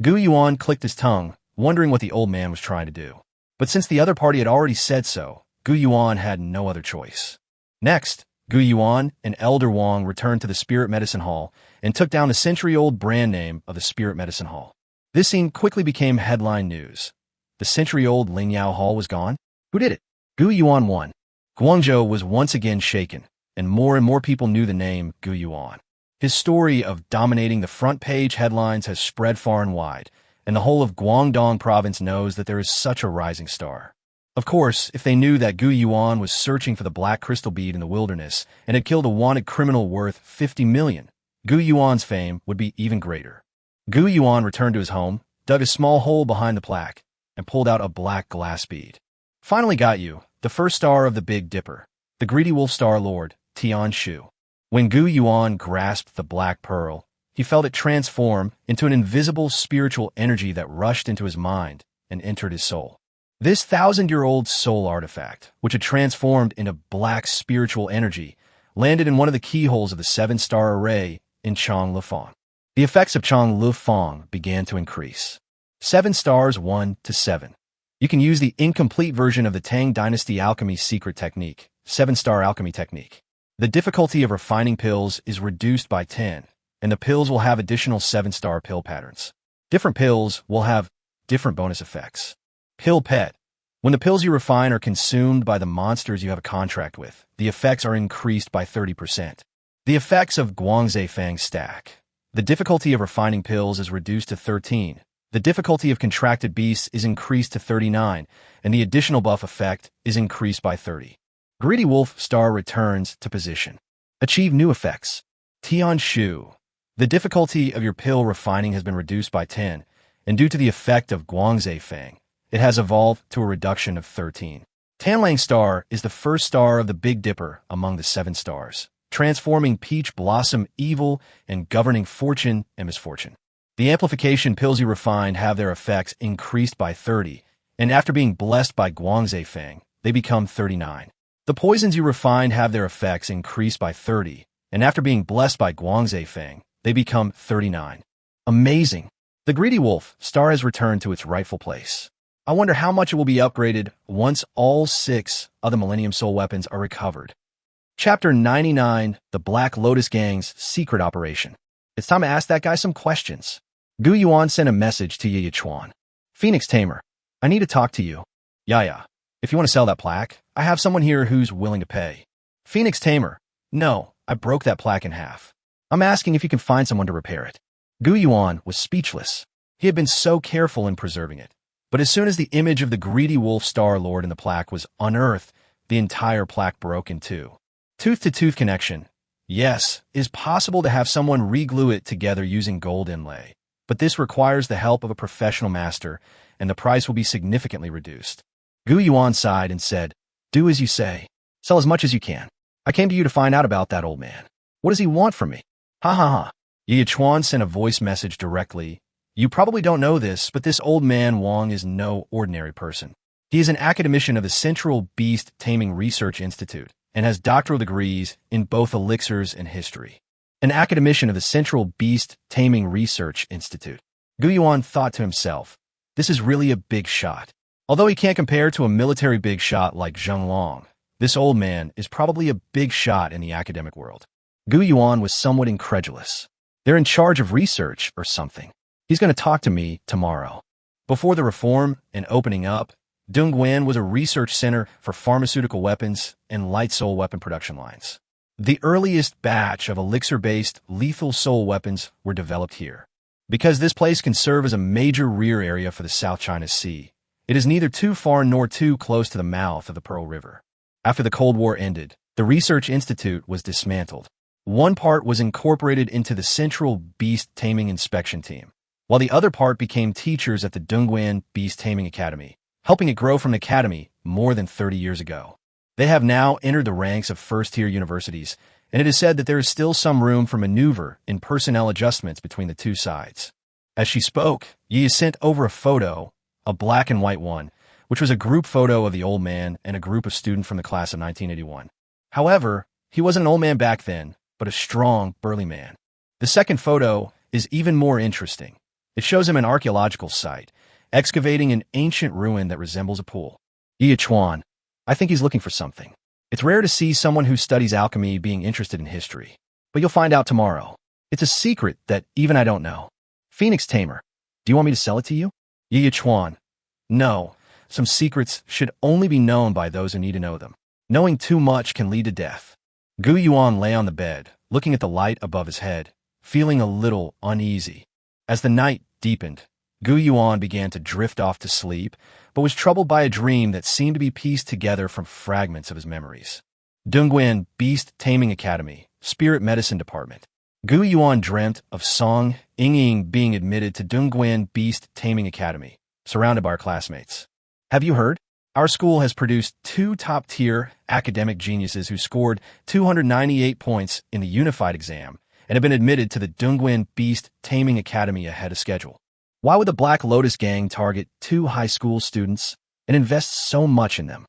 Gu Yuan clicked his tongue, wondering what the old man was trying to do. But since the other party had already said so, Gu Yuan had no other choice. Next, Gu Yuan and Elder Wang returned to the Spirit Medicine Hall and took down the century-old brand name of the Spirit Medicine Hall. This scene quickly became headline news. The century-old Lingyao Hall was gone? Who did it? Gu Yuan won. Guangzhou was once again shaken, and more people knew the name Gu Yuan. His story of dominating the front-page headlines has spread far and wide, and the whole of Guangdong province knows that there is such a rising star. Of course, if they knew that Gu Yuan was searching for the black crystal bead in the wilderness and had killed a wanted criminal worth 50 million, Gu Yuan's fame would be even greater. Gu Yuan returned to his home, dug a small hole behind the plaque, and pulled out a black glass bead. Finally got you, the first star of the Big Dipper, the greedy wolf star lord, Tian Shu. When Gu Yuan grasped the black pearl, he felt it transform into an invisible spiritual energy that rushed into his mind and entered his soul. This 1,000-year-old soul artifact, which had transformed into black spiritual energy, landed in one of the keyholes of the 7-star array in Chang Lufang. The effects of Chang Lufang began to increase. 7 stars 1 to 7. You can use the incomplete version of the Tang Dynasty Alchemy secret technique, 7-star alchemy technique. The difficulty of refining pills is reduced by 10, and the pills will have additional 7-star pill patterns. Different pills will have different bonus effects. Pill Pet. When the pills you refine are consumed by the monsters you have a contract with, the effects are increased by 30%. The effects of Guangzhou Fang Stack. The difficulty of refining pills is reduced to 13, The difficulty of contracted beasts is increased to 39, and the additional buff effect is increased by 30. Greedy Wolf Star returns to position. Achieve new effects. Tian Shu. The difficulty of your pill refining has been reduced by 10, and due to the effect of Guangzhe Fang, it has evolved to a reduction of 13. Tanlang Star is the first star of the Big Dipper among the 7 stars, transforming Peach Blossom evil and governing fortune and misfortune. The amplification pills you refined have their effects increased by 30, and after being blessed by Guangzhe Fang, they become 39. The poisons you refined have their effects increased by 30, and after being blessed by Guangzhe Fang, they become 39. Amazing! The Greedy Wolf Star has returned to its rightful place. I wonder how much it will be upgraded once all 6 of the Millennium Soul weapons are recovered. Chapter 99, The Black Lotus Gang's Secret Operation. It's time to ask that guy some questions. Gu Yuan sent a message to Yi Chuan. Phoenix Tamer, I need to talk to you. Yeah. If you want to sell that plaque, I have someone here who's willing to pay. Phoenix Tamer, no, I broke that plaque in half. I'm asking if you can find someone to repair it. Gu Yuan was speechless. He had been so careful in preserving it. But as soon as the image of the Greedy Wolf Star Lord in the plaque was unearthed, the entire plaque broke in two. Tooth-to-tooth connection. Yes, it is possible to have someone re-glue it together using gold inlay. But this requires the help of a professional master, and the price will be significantly reduced. Gu Yuan sighed and said, do as you say. Sell as much as you can. I came to you to find out about that old man. What does he want from me? Ha ha ha. Yi Chuan sent a voice message directly. You probably don't know this, but this old man Wang is no ordinary person. He is an academician of the Central Beast Taming Research Institute and has doctoral degrees in both elixirs and history. An academician of the Central Beast Taming Research Institute. Gu Yuan thought to himself, this is really a big shot. Although he can't compare to a military big shot like Zheng Long, this old man is probably a big shot in the academic world. Gu Yuan was somewhat incredulous. They're in charge of research or something. He's going to talk to me tomorrow. Before the reform and opening up, Dongguan was a research center for pharmaceutical weapons and light soul weapon production lines. The earliest batch of elixir-based lethal soul weapons were developed here. Because this place can serve as a major rear area for the South China Sea, it is neither too far nor too close to the mouth of the Pearl River. After the Cold War ended, the Research Institute was dismantled. One part was incorporated into the Central Beast Taming Inspection Team, while the other part became teachers at the Dongguan Beast Taming Academy, helping it grow from an academy more than 30 years ago. They have now entered the ranks of first-tier universities, and it is said that there is still some room for maneuver in personnel adjustments between the two sides. As she spoke, Yi sent over a photo, a black and white one, which was a group photo of the old man and a group of students from the class of 1981. However, he wasn't an old man back then, but a strong, burly man. The second photo is even more interesting. It shows him an archaeological site, excavating an ancient ruin that resembles a pool. Yi Chuan, I think he's looking for something. It's rare to see someone who studies alchemy being interested in history, but you'll find out tomorrow. It's a secret that even I don't know. Phoenix Tamer, do you want me to sell it to you? Yi Chuan, no. Some secrets should only be known by those who need to know them. Knowing too much can lead to death. Gu Yuan lay on the bed, looking at the light above his head, feeling a little uneasy. As the night deepened, Gu Yuan began to drift off to sleep, but was troubled by a dream that seemed to be pieced together from fragments of his memories. Dongguan Beast Taming Academy, Spirit Medicine Department. Gu Yuan dreamt of Song Yingying being admitted to Dongguan Beast Taming Academy, surrounded by our classmates. Have you heard? Our school has produced 2 top-tier academic geniuses who scored 298 points in the unified exam and have been admitted to the Dongguan Beast Taming Academy ahead of schedule. Why would the Black Lotus Gang target 2 high school students and invest so much in them?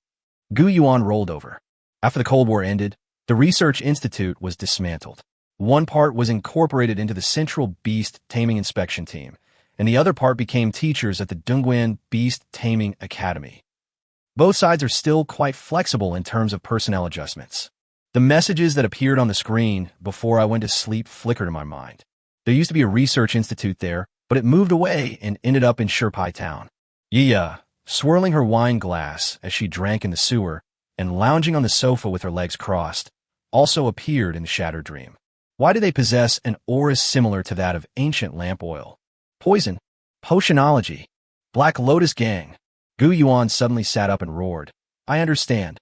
Gu Yuan rolled over. After the Cold War ended, the Research Institute was dismantled. One part was incorporated into the Central Beast Taming Inspection Team, and the other part became teachers at the Dongguan Beast Taming Academy. Both sides are still quite flexible in terms of personnel adjustments. The messages that appeared on the screen before I went to sleep flickered in my mind. There used to be a research institute there, but it moved away and ended up in Sherpai Town. Yiya, swirling her wine glass as she drank in the sewer and lounging on the sofa with her legs crossed, also appeared in the shattered dream. Why do they possess an aura similar to that of ancient lamp oil? Poison. Potionology. Black Lotus Gang. Gu Yuan suddenly sat up and roared. I understand.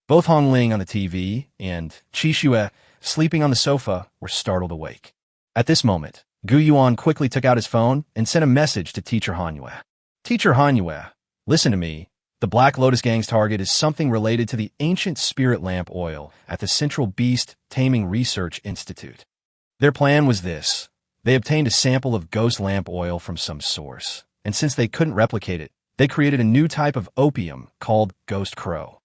Both Hong Ling on the TV and Qi Xue, sleeping on the sofa, were startled awake. At this moment, Gu Yuan quickly took out his phone and sent a message to Teacher Hanyue. Teacher Hanyue, listen to me. The Black Lotus Gang's target is something related to the ancient spirit lamp oil at the Central Beast Taming Research Institute. Their plan was this. They obtained a sample of ghost lamp oil from some source, and since they couldn't replicate it, they created a new type of opium called ghost crow.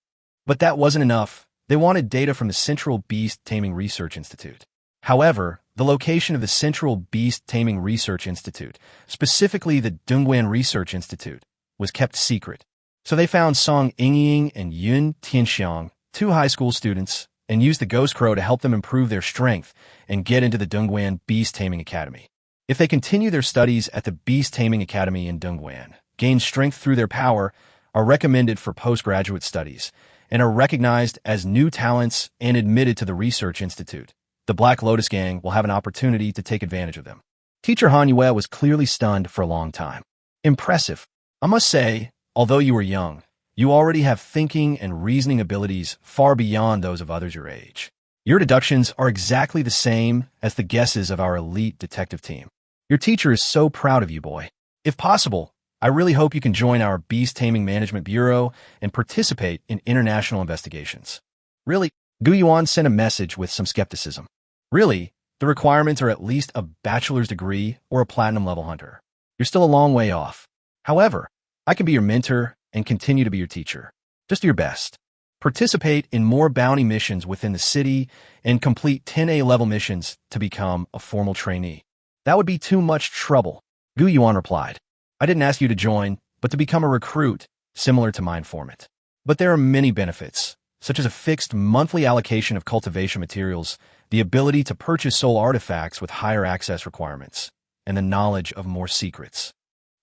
But that wasn't enough. They wanted data from the Central Beast Taming Research Institute. However, the location of the Central Beast Taming Research Institute, specifically the Dongguan Research Institute, was kept secret. So they found Song Yingying and Yun Tianxiang, two high school students, and used the ghost crow to help them improve their strength and get into the Dongguan Beast Taming Academy. If they continue their studies at the Beast Taming Academy in Dongguan, gain strength through their power, are recommended for postgraduate studies, and are recognized as new talents and admitted to the Research Institute, the Black Lotus Gang will have an opportunity to take advantage of them. Teacher Hanyue was clearly stunned for a long time. Impressive. I must say, although you are young, you already have thinking and reasoning abilities far beyond those of others your age. Your deductions are exactly the same as the guesses of our elite detective team. Your teacher is so proud of you, boy. If possible, I really hope you can join our Beast Taming Management Bureau and participate in international investigations. Really? Gu Yuan sent a message with some skepticism. Really? The requirements are at least a bachelor's degree or a platinum-level hunter. You're still a long way off. However, I can be your mentor and continue to be your teacher. Just do your best. Participate in more bounty missions within the city and complete 10A level missions to become a formal trainee. That would be too much trouble, Gu Yuan replied. I didn't ask you to join, but to become a recruit, similar to my informant. But there are many benefits, such as a fixed monthly allocation of cultivation materials, the ability to purchase soul artifacts with higher access requirements, and the knowledge of more secrets.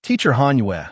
Teacher Hanyue,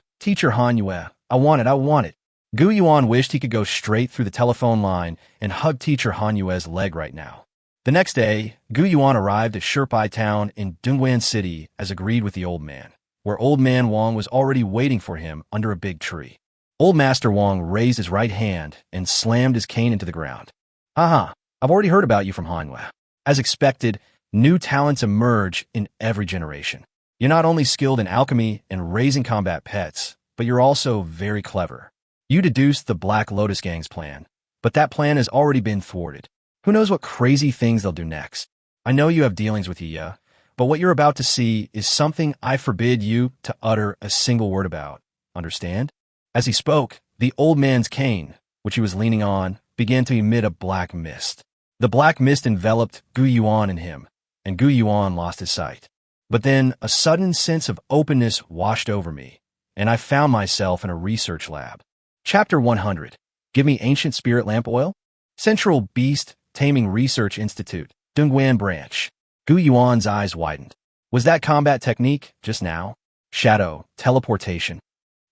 I want it. Gu Yuan wished he could go straight through the telephone line and hug Teacher Hanyue's leg right now. The next day, Gu Yuan arrived at Sherpai Town in Dongguan City as agreed with the old man, where Old Man Wang was already waiting for him under a big tree. Old Master Wang raised his right hand and slammed his cane into the ground. Haha, I've already heard about you from Hanwei. As expected, new talents emerge in every generation. You're not only skilled in alchemy and raising combat pets, but you're also very clever. You deduced the Black Lotus Gang's plan, but that plan has already been thwarted. Who knows what crazy things they'll do next? I know you have dealings with Yi, but what you're about to see is something I forbid you to utter a single word about. Understand? As he spoke, the old man's cane, which he was leaning on, began to emit a black mist. The black mist enveloped Gu Yuan and him, and Gu Yuan lost his sight. But then a sudden sense of openness washed over me, and I found myself in a research lab. Chapter 100. Give me ancient spirit lamp oil? Central Beast Taming Research Institute, Dongguan Branch. Gu Yuan's eyes widened. Was that combat technique just now? Shadow, teleportation.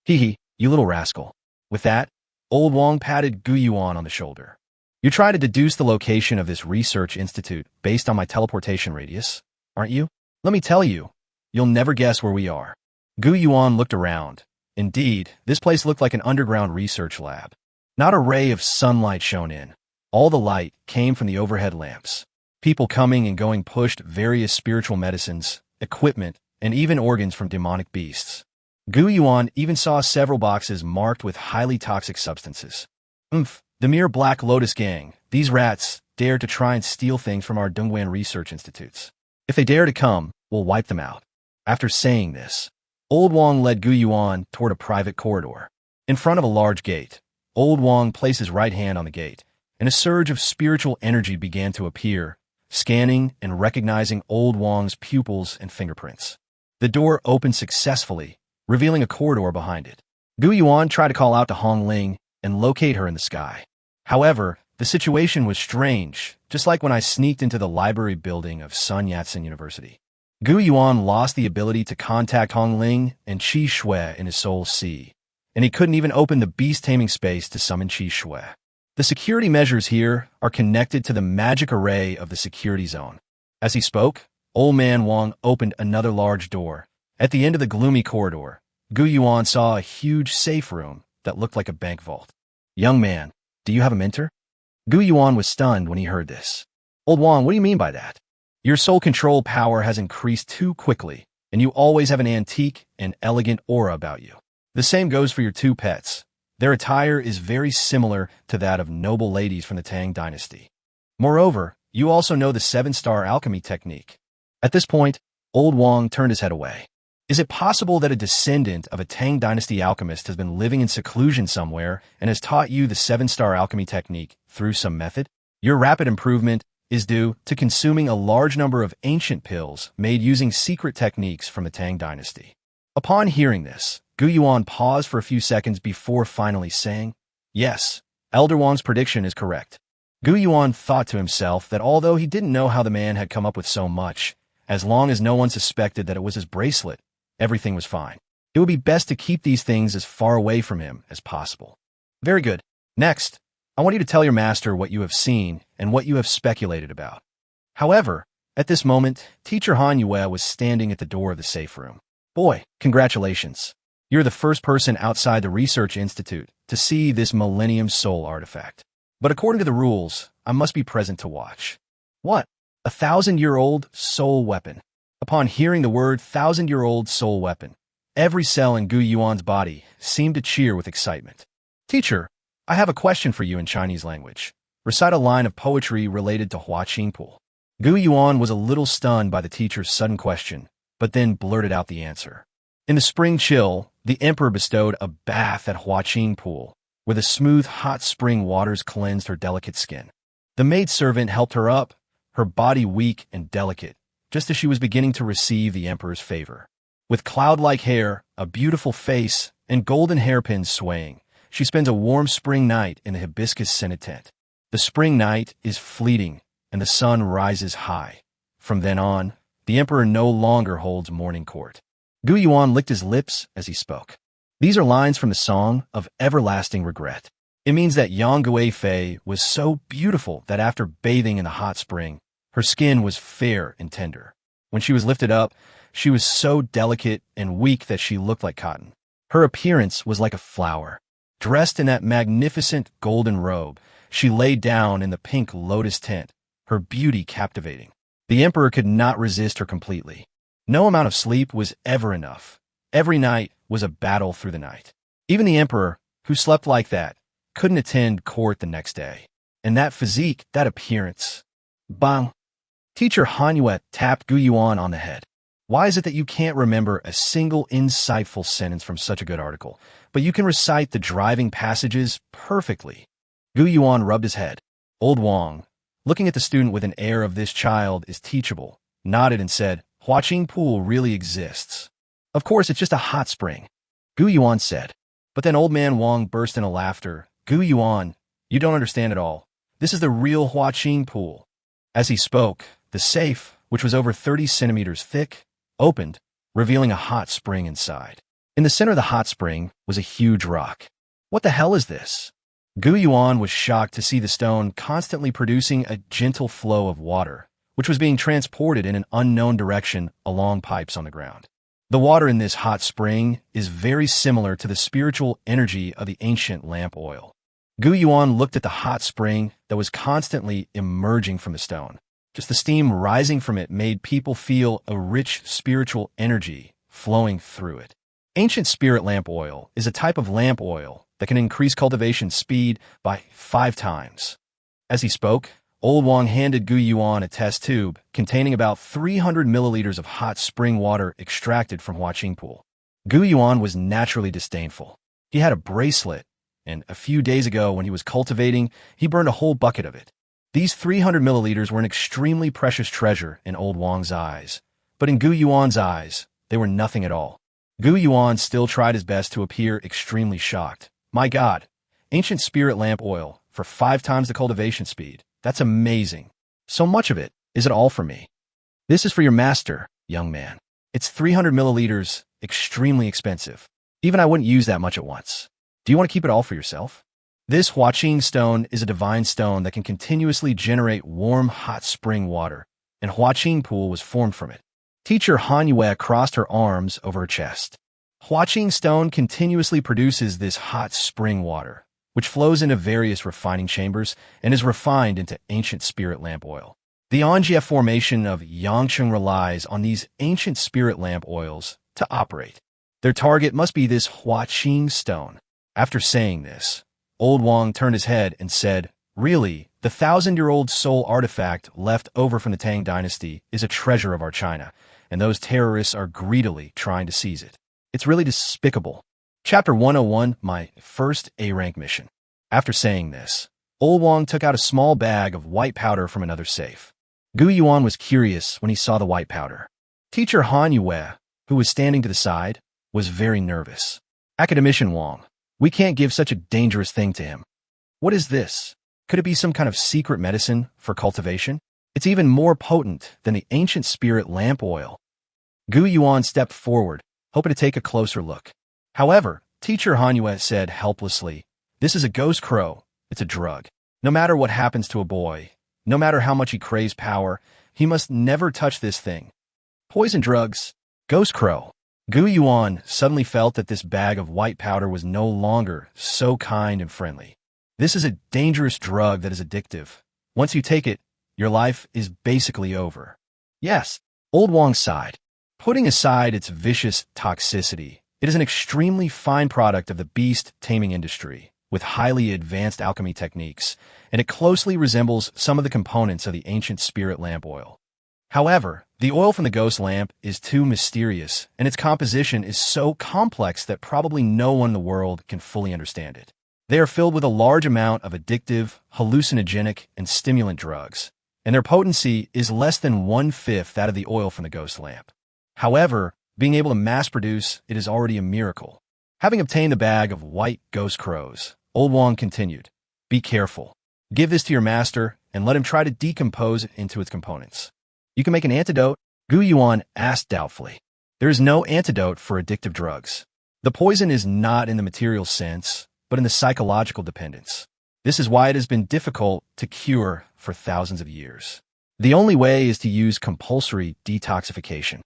Hee, you little rascal. With that, Old Wang patted Gu Yuan on the shoulder. You try to deduce the location of this research institute based on my teleportation radius, aren't you? Let me tell you, you'll never guess where we are. Gu Yuan looked around. Indeed, this place looked like an underground research lab. Not a ray of sunlight shone in. All the light came from the overhead lamps. People coming and going pushed various spiritual medicines, equipment, and even organs from demonic beasts. Gu Yuan even saw several boxes marked with highly toxic substances. The mere Black Lotus Gang, these rats, dare to try and steal things from our Dongguan research institutes. If they dare to come, we'll wipe them out. After saying this, Old Wang led Gu Yuan toward a private corridor. In front of a large gate, Old Wang placed his right hand on the gate, and a surge of spiritual energy began to appear, scanning and recognizing Old Wang's pupils and fingerprints. The door opened successfully, revealing a corridor behind it. Gu Yuan tried to call out to Hong Ling and locate her in the sky. However, the situation was strange, just like when I sneaked into the library building of Sun Yat-sen University. Gu Yuan lost the ability to contact Hong Ling and Qi Xue in his soul sea, and he couldn't even open the beast taming space to summon Qi Xue. The security measures here are connected to the magic array of the security zone. As he spoke, Old Man Wang opened another large door, At the end of the gloomy corridor, Gu Yuan saw a huge safe room that looked like a bank vault. Young man, do you have a mentor? Gu Yuan was stunned when he heard this. Old Wang, what do you mean by that? Your soul control power has increased too quickly, and you always have an antique and elegant aura about you. The same goes for your two pets. Their attire is very similar to that of noble ladies from the Tang dynasty. Moreover, you also know the 7-star alchemy technique. At this point, Old Wang turned his head away. Is it possible that a descendant of a Tang dynasty alchemist has been living in seclusion somewhere and has taught you the 7-star alchemy technique through some method? Your rapid improvement is due to consuming a large number of ancient pills made using secret techniques from the Tang dynasty. Upon hearing this, Gu Yuan paused for a few seconds before finally saying, Yes, Elder Wang's prediction is correct. Gu Yuan thought to himself that although he didn't know how the man had come up with so much, as long as no one suspected that it was his bracelet, everything was fine. It would be best to keep these things as far away from him as possible. Very good. Next, I want you to tell your master what you have seen and what you have speculated about. However, at this moment, Teacher Han Yue was standing at the door of the safe room. Boy, congratulations. You're the first person outside the Research Institute to see this Millennium Soul artifact. But according to the rules, I must be present to watch. What? A 1,000-year-old soul weapon. Upon hearing the word 1,000-year-old soul weapon, every cell in Gu Yuan's body seemed to cheer with excitement. Teacher, I have a question for you in Chinese language. Recite a line of poetry related to Hua Qingpu. Gu Yuan was a little stunned by the teacher's sudden question, but then blurted out the answer. In the spring chill, the emperor bestowed a bath at Hua Qingpu, where the smooth hot spring waters cleansed her delicate skin. The maidservant helped her up, her body weak and delicate, just as she was beginning to receive the emperor's favor. With cloud-like hair, a beautiful face, and golden hairpins swaying, she spends a warm spring night in the hibiscus-scented tent. The spring night is fleeting, and the sun rises high. From then on, the emperor no longer holds morning court. Gu Yuan licked his lips as he spoke. These are lines from the Song of Everlasting Regret. It means that Yang Guifei was so beautiful that after bathing in the hot spring, her skin was fair and tender. When she was lifted up, she was so delicate and weak that she looked like cotton. Her appearance was like a flower. Dressed in that magnificent golden robe, she lay down in the pink lotus tent, her beauty captivating. The emperor could not resist her completely. No amount of sleep was ever enough. Every night was a battle through the night. Even the emperor, who slept like that, couldn't attend court the next day. And that physique, that appearance. Bang! Teacher Han Yue tapped Gu Yuan on the head. Why is it that you can't remember a single insightful sentence from such a good article, but you can recite the driving passages perfectly? Gu Yuan rubbed his head. Old Wang, looking at the student with an air of this child is teachable, nodded and said, Hua Qingpu really exists. Of course, it's just a hot spring, Gu Yuan said. But then old man Wang burst into laughter. Gu Yuan, you don't understand at all. This is the real Hua Qingpu. As he spoke, the safe, which was over 30 centimeters thick, opened, revealing a hot spring inside. In the center of the hot spring was a huge rock. What the hell is this? Gu Yuan was shocked to see the stone constantly producing a gentle flow of water, which was being transported in an unknown direction along pipes on the ground. The water in this hot spring is very similar to the spiritual energy of the ancient lamp oil. Gu Yuan looked at the hot spring that was constantly emerging from the stone. Just the steam rising from it made people feel a rich spiritual energy flowing through it. Ancient spirit lamp oil is a type of lamp oil that can increase cultivation speed by 5 times. As he spoke, Old Wang handed Gu Yuan a test tube containing about 300 milliliters of hot spring water extracted from Hua Qingpu. Gu Yuan was naturally disdainful. He had a bracelet, and a few days ago when he was cultivating, he burned a whole bucket of it. These 300 milliliters were an extremely precious treasure in Old Wang's eyes, but in Gu Yuan's eyes, they were nothing at all. Gu Yuan still tried his best to appear extremely shocked. My God, ancient spirit lamp oil for 5 times the cultivation speed. That's amazing. So much of it. Is it all for me? This is for your master, young man. It's 300 milliliters, extremely expensive. Even I wouldn't use that much at once. Do you want to keep it all for yourself? This Huaqing stone is a divine stone that can continuously generate warm, hot spring water, and Hua Qingpu was formed from it. Teacher Hanyue crossed her arms over her chest. Huaqing stone continuously produces this hot spring water, which flows into various refining chambers and is refined into ancient spirit lamp oil. The Anjie formation of Yangcheng relies on these ancient spirit lamp oils to operate. Their target must be this Huaqing stone. After saying this, Old Wang turned his head and said, "Really, the 1,000-year-old soul artifact left over from the Tang dynasty is a treasure of our China, and those terrorists are greedily trying to seize it. It's really despicable." Chapter 101, My First A-Rank Mission. After saying this, Old Wang took out a small bag of white powder from another safe. Gu Yuan was curious when he saw the white powder. Teacher Han Yue, who was standing to the side, was very nervous. "Academician Wang, we can't give such a dangerous thing to him. What is this? Could it be some kind of secret medicine for cultivation? It's even more potent than the ancient spirit lamp oil." Gu Yuan stepped forward, hoping to take a closer look. However, Teacher Hanyue said helplessly, "This is a ghost crow. It's a drug. No matter what happens to a boy, no matter how much he craves power, he must never touch this thing. Poison drugs. Ghost crow." Gu Yuan suddenly felt that this bag of white powder was no longer so kind and friendly. This is a dangerous drug that is addictive. Once you take it, your life is basically over. Yes, Old Wang sighed. Putting aside its vicious toxicity, it is an extremely fine product of the beast taming industry, with highly advanced alchemy techniques, and it closely resembles some of the components of the ancient spirit lamp oil. However, the oil from the ghost lamp is too mysterious, and its composition is so complex that probably no one in the world can fully understand it. They are filled with a large amount of addictive, hallucinogenic, and stimulant drugs, and their potency is less than 1/5 that of the oil from the ghost lamp. However, being able to mass-produce it is already a miracle. Having obtained the bag of white ghost crows, Old Wang continued, "Be careful. Give this to your master and let him try to decompose it into its components. You can make an antidote?" Gu Yuan asked doubtfully. "There is no antidote for addictive drugs. The poison is not in the material sense, but in the psychological dependence. This is why it has been difficult to cure for thousands of years. The only way is to use compulsory detoxification.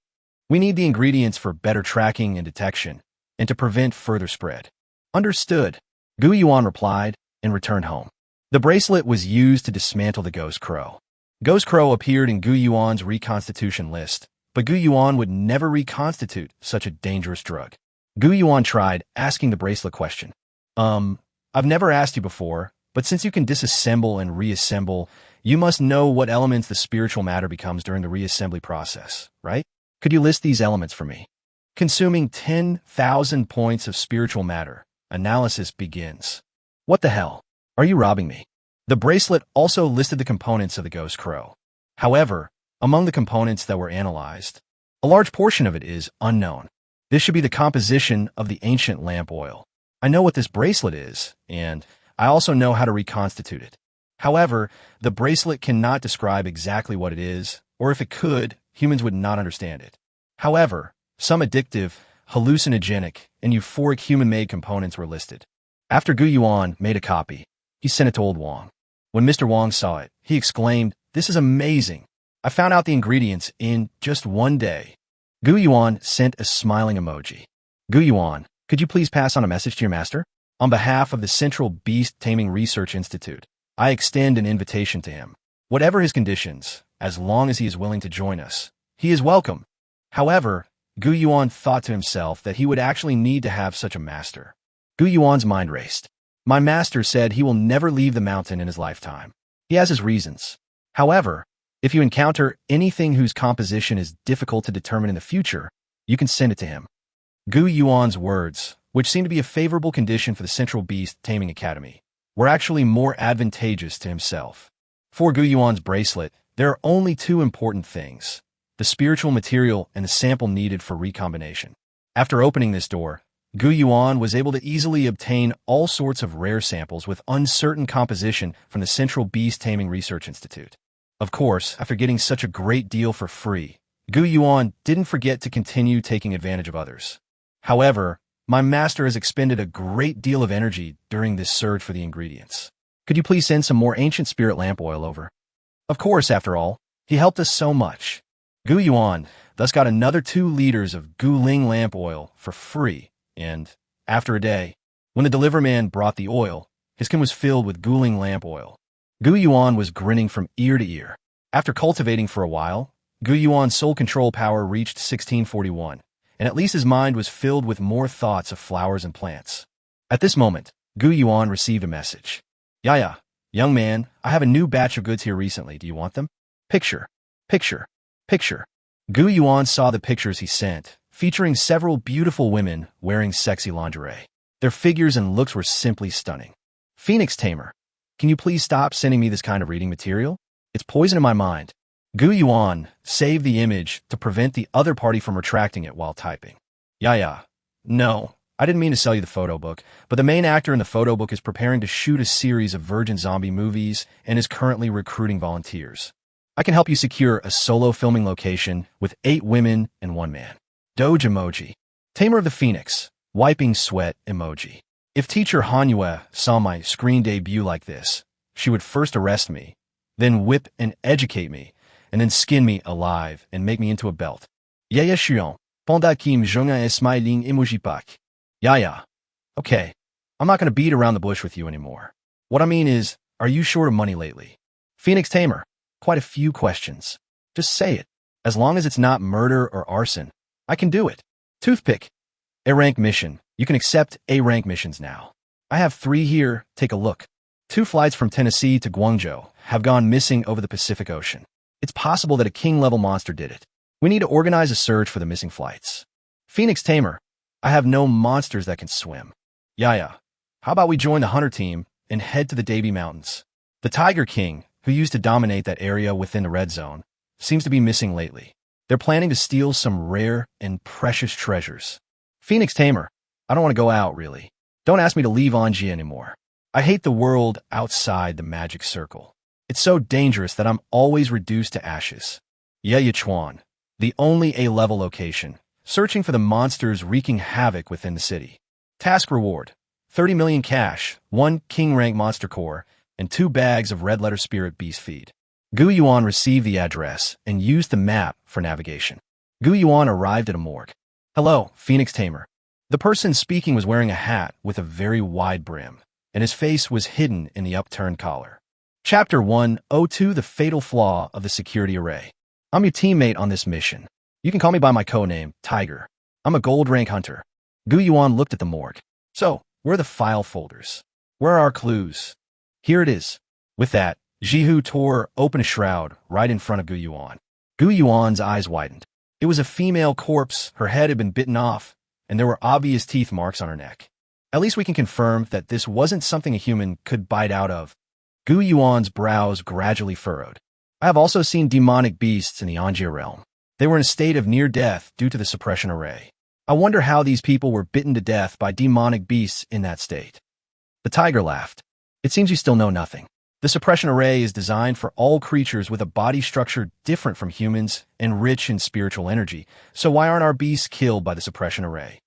We need the ingredients for better tracking and detection, and to prevent further spread." "Understood," Gu Yuan replied, and returned home. The bracelet was used to dismantle the ghost crow. Ghost crow appeared in Gu Yuan's reconstitution list, but Gu Yuan would never reconstitute such a dangerous drug. Gu Yuan tried asking the bracelet question. I've never asked you before, but since you can disassemble and reassemble, you must know what elements the spiritual matter becomes during the reassembly process, right? Could you list these elements for me?" Consuming 10,000 points of spiritual matter, analysis begins. "What the hell? Are you robbing me?" The bracelet also listed the components of the ghost crow. However, among the components that were analyzed, a large portion of it is unknown. This should be the composition of the ancient lamp oil. I know what this bracelet is, and I also know how to reconstitute it. However, the bracelet cannot describe exactly what it is, or if it could, humans would not understand it. However, some addictive, hallucinogenic, and euphoric human-made components were listed. After Gu Yuan made a copy, he sent it to Old Wang. When Mr. Wang saw it, he exclaimed, "This is amazing. I found out the ingredients in just one day." Gu Yuan sent a smiling emoji. "Gu Yuan, could you please pass on a message to your master? On behalf of the Central Beast Taming Research Institute, I extend an invitation to him. Whatever his conditions, as long as he is willing to join us, he is welcome." However, Gu Yuan thought to himself that he would actually need to have such a master. Gu Yuan's mind raced. "My master said he will never leave the mountain in his lifetime. He has his reasons. However, if you encounter anything whose composition is difficult to determine in the future, you can send it to him." Gu Yuan's words, which seemed to be a favorable condition for the Central Beast Taming Academy, were actually more advantageous to himself. For Gu Yuan's bracelet, there are only two important things: the spiritual material and the sample needed for recombination. After opening this door, Gu Yuan was able to easily obtain all sorts of rare samples with uncertain composition from the Central Beast Taming Research Institute. Of course, after getting such a great deal for free, Gu Yuan didn't forget to continue taking advantage of others. "However, my master has expended a great deal of energy during this search for the ingredients. Could you please send some more ancient spirit lamp oil over?" "Of course, after all, he helped us so much." Gu Yuan, thus got another 2 liters of Guling lamp oil for free, and, after a day, when the deliverman brought the oil, his skin was filled with Guling lamp oil. Gu Yuan was grinning from ear to ear. After cultivating for a while, Gu Yuan's soul control power reached 1641, and at least his mind was filled with more thoughts of flowers and plants. At this moment, Gu Yuan received a message. Yaya, young man, I have a new batch of goods here recently. Do you want them? Picture. Picture. Picture. Gu Yuan saw the pictures he sent, featuring several beautiful women wearing sexy lingerie. Their figures and looks were simply stunning. Phoenix Tamer, can you please stop sending me this kind of reading material? It's poison in my mind. Gu Yuan saved the image to prevent the other party from retracting it while typing. Yaya, no, I didn't mean to sell you the photo book, but the main actor in the photo book is preparing to shoot a series of virgin zombie movies and is currently recruiting volunteers. I can help you secure a solo filming location with 8 women and 1 man. Doge emoji. Tamer of the Phoenix. Wiping sweat emoji. If teacher Manhwa saw my screen debut like this, she would first arrest me, then whip and educate me, and then skin me alive and make me into a belt. Yaya Xiong. Ponda Kim Jonga smiling emoji pak. Yaya. Okay, I'm not going to beat around the bush with you anymore. What I mean is, are you short of money lately? Phoenix Tamer. Quite a few questions. Just say it. As long as it's not murder or arson, I can do it. Toothpick. A-rank mission. You can accept A-rank missions now. I have 3 here. Take a look. 2 flights from Tennessee to Guangzhou have gone missing over the Pacific Ocean. It's possible that a king-level monster did it. We need to organize a search for the missing flights. Phoenix Tamer. I have no monsters that can swim. Yaya. How about we join the hunter team and head to the Davy Mountains? The Tiger King, who used to dominate that area within the red zone, seems to be missing lately. They're planning to steal some rare and precious treasures. Phoenix Tamer. I don't want to go out, really. Don't ask me to leave Anji anymore. I hate the world outside the magic circle. It's so dangerous that I'm always reduced to ashes. Ye Chuan. The only A-level location. Searching for the monsters wreaking havoc within the city. Task reward. 30 million cash, 1 king-rank monster core, and 2 bags of red-letter spirit beast feed. Gu Yuan received the address and used the map for navigation. Gu Yuan arrived at a morgue. Hello, Phoenix Tamer. The person speaking was wearing a hat with a very wide brim, and his face was hidden in the upturned collar. Chapter 102 The Fatal Flaw of the Security Array. I'm your teammate on this mission. You can call me by my codename, Tiger. I'm a gold rank hunter. Gu Yuan looked at the morgue. So, where are the file folders? Where are our clues? Here it is. With that, Jihu tore open a shroud right in front of Gu Yuan. Gu Yuan's eyes widened. It was a female corpse. Her head had been bitten off, and there were obvious teeth marks on her neck. At least we can confirm that this wasn't something a human could bite out of. Gu Yuan's brows gradually furrowed. I have also seen demonic beasts in the Anjia realm. They were in a state of near death due to the suppression array. I wonder how these people were bitten to death by demonic beasts in that state. The tiger laughed. It seems you still know nothing. The suppression array is designed for all creatures with a body structure different from humans and rich in spiritual energy, so why aren't our beasts killed by the suppression array?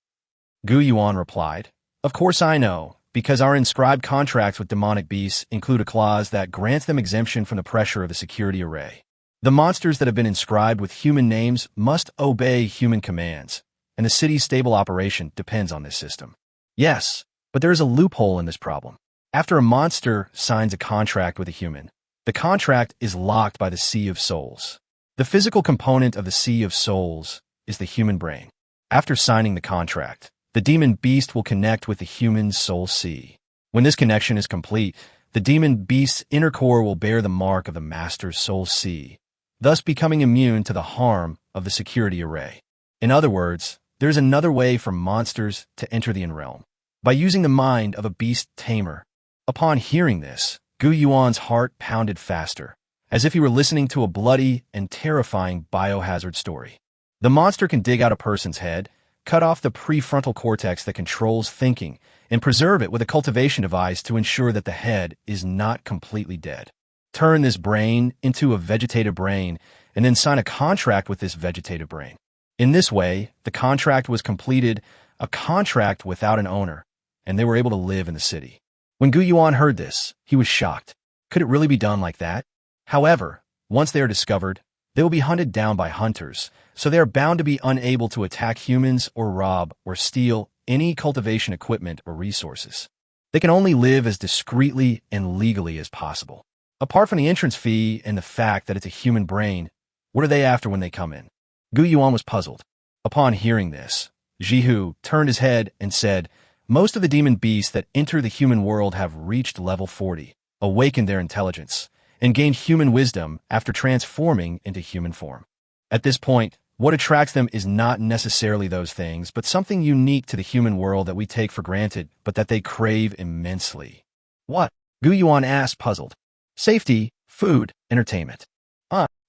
Gu Yuan replied, Of course I know, because our inscribed contracts with demonic beasts include a clause that grants them exemption from the pressure of the security array. The monsters that have been inscribed with human names must obey human commands, and the city's stable operation depends on this system. Yes, but there is a loophole in this problem. After a monster signs a contract with a human, the contract is locked by the Sea of Souls. The physical component of the Sea of Souls is the human brain. After signing the contract, the demon beast will connect with the human soul sea. When this connection is complete, the demon beast's inner core will bear the mark of the master's soul sea, thus becoming immune to the harm of the security array. In other words, there is another way for monsters to enter the in-realm, by using the mind of a beast tamer. Upon hearing this, Gu Yuan's heart pounded faster, as if he were listening to a bloody and terrifying biohazard story. The monster can dig out a person's head, cut off the prefrontal cortex that controls thinking, and preserve it with a cultivation device to ensure that the head is not completely dead. Turn this brain into a vegetative brain, and then sign a contract with this vegetative brain. In this way, the contract was completed, a contract without an owner, and they were able to live in the city. When Gu Yuan heard this, he was shocked. Could it really be done like that? However, once they are discovered, They will be hunted down by hunters, so they are bound to be unable to attack humans or rob or steal any cultivation equipment or resources. They can only live as discreetly and legally as possible. Apart from the entrance fee and the fact that it's a human brain, what are they after when they come in? Gu Yuan was puzzled. Upon hearing this, Jihu turned his head and said, most of the demon beasts that enter the human world have reached level 40, awakened their intelligence, and gained human wisdom after transforming into human form. At this point, what attracts them is not necessarily those things, but something unique to the human world that we take for granted, but that they crave immensely. What? Gu Yuan asked, puzzled. Safety, food, entertainment.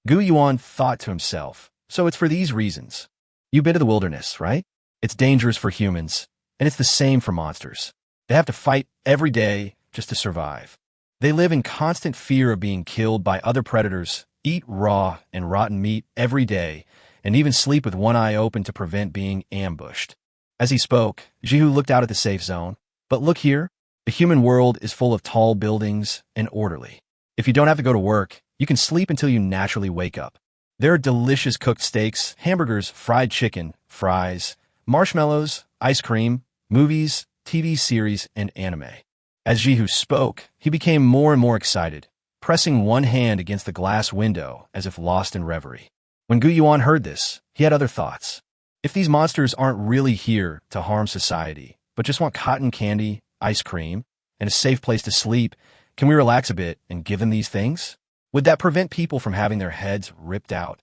Gu Yuan thought to himself, so it's for these reasons. You've been to the wilderness, right? It's dangerous for humans, and it's the same for monsters. They have to fight every day just to survive. They live in constant fear of being killed by other predators, eat raw and rotten meat every day, and even sleep with one eye open to prevent being ambushed. As he spoke, Jihu looked out at the safe zone. But look here, the human world is full of tall buildings and orderly. If you don't have to go to work, you can sleep until you naturally wake up. There are delicious cooked steaks, hamburgers, fried chicken, fries, marshmallows, ice cream, movies, TV series, and anime. As Jihu spoke, he became more and more excited, pressing one hand against the glass window as if lost in reverie. When Gu Yuan heard this, he had other thoughts. If these monsters aren't really here to harm society, but just want cotton candy, ice cream, and a safe place to sleep, can we relax a bit and give them these things? Would that prevent people from having their heads ripped out?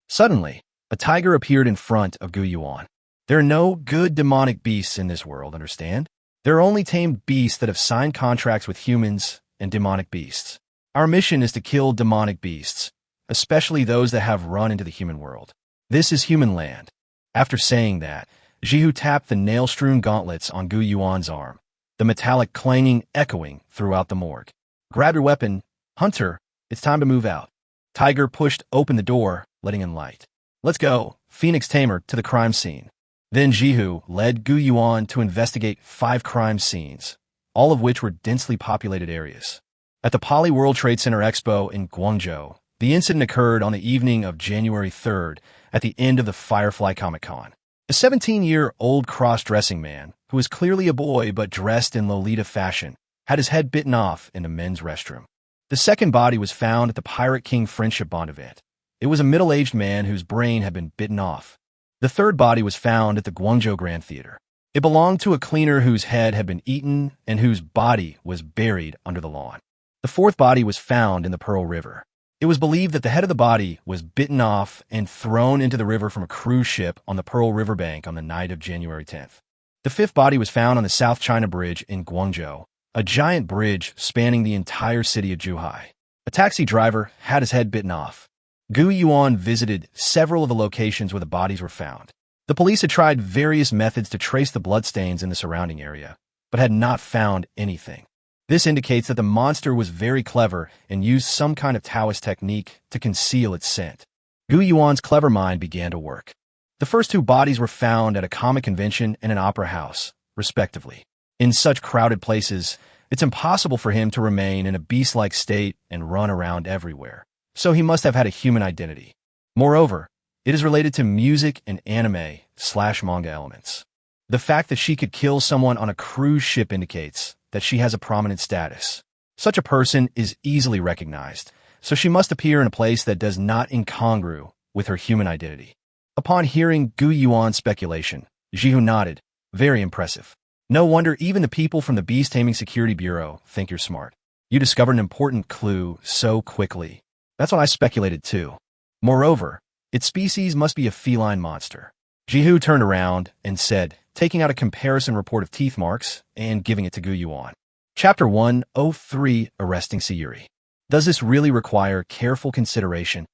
Suddenly, a tiger appeared in front of Gu Yuan. There are no good demonic beasts in this world, understand? There are only tamed beasts that have signed contracts with humans and demonic beasts. Our mission is to kill demonic beasts, especially those that have run into the human world. This is human land. After saying that, Jihu tapped the nail-strewn gauntlets on Gu Yuan's arm, the metallic clanging echoing throughout the morgue. Grab your weapon, Hunter. It's time to move out. Tiger pushed open the door, letting in light. Let's go, Phoenix Tamer, to the crime scene. Then Jihu led Gu Yuan to investigate 5 crime scenes, all of which were densely populated areas. At the Poly World Trade Center Expo in Guangzhou, the incident occurred on the evening of January 3rd at the end of the Firefly Comic-Con. A 17-year-old cross-dressing man, who was clearly a boy but dressed in Lolita fashion, had his head bitten off in a men's restroom. The second body was found at the Pirate King Friendship Bond event. It was a middle-aged man whose brain had been bitten off. The third body was found at the Guangzhou Grand Theater. It belonged to a cleaner whose head had been eaten and whose body was buried under the lawn. The fourth body was found in the Pearl River. It was believed that the head of the body was bitten off and thrown into the river from a cruise ship on the Pearl River bank on the night of January 10th. The fifth body was found on the South China Bridge in Guangzhou, a giant bridge spanning the entire city of Zhuhai. A taxi driver had his head bitten off. Gu Yuan visited several of the locations where the bodies were found. The police had tried various methods to trace the bloodstains in the surrounding area, but had not found anything. This indicates that the monster was very clever and used some kind of Taoist technique to conceal its scent. Gu Yuan's clever mind began to work. The first 2 bodies were found at a comic convention and an opera house, respectively. In such crowded places, it's impossible for him to remain in a beast-like state and run around everywhere. So he must have had a human identity. Moreover, it is related to music and anime/manga elements. The fact that she could kill someone on a cruise ship indicates that she has a prominent status. Such a person is easily recognized, so she must appear in a place that does not incongru with her human identity. Upon hearing Gu Yuan's speculation, Jihu nodded. Very impressive. No wonder even the people from the Beast Taming Security Bureau think you're smart. You discovered an important clue so quickly. That's what I speculated too. Moreover, its species must be a feline monster. Jihu turned around and said, taking out a comparison report of teeth marks and giving it to Gu Yuan. Chapter 103, Arresting Sayuri. Does this really require careful consideration?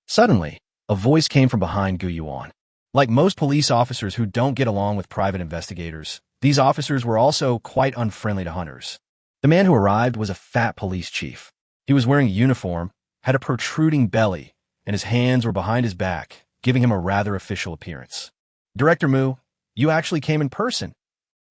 Suddenly, a voice came from behind Gu Yuan. Like most police officers who don't get along with private investigators, these officers were also quite unfriendly to hunters. The man who arrived was a fat police chief. He was wearing a uniform, had a protruding belly, and his hands were behind his back, giving him a rather official appearance. Director Mu, you actually came in person.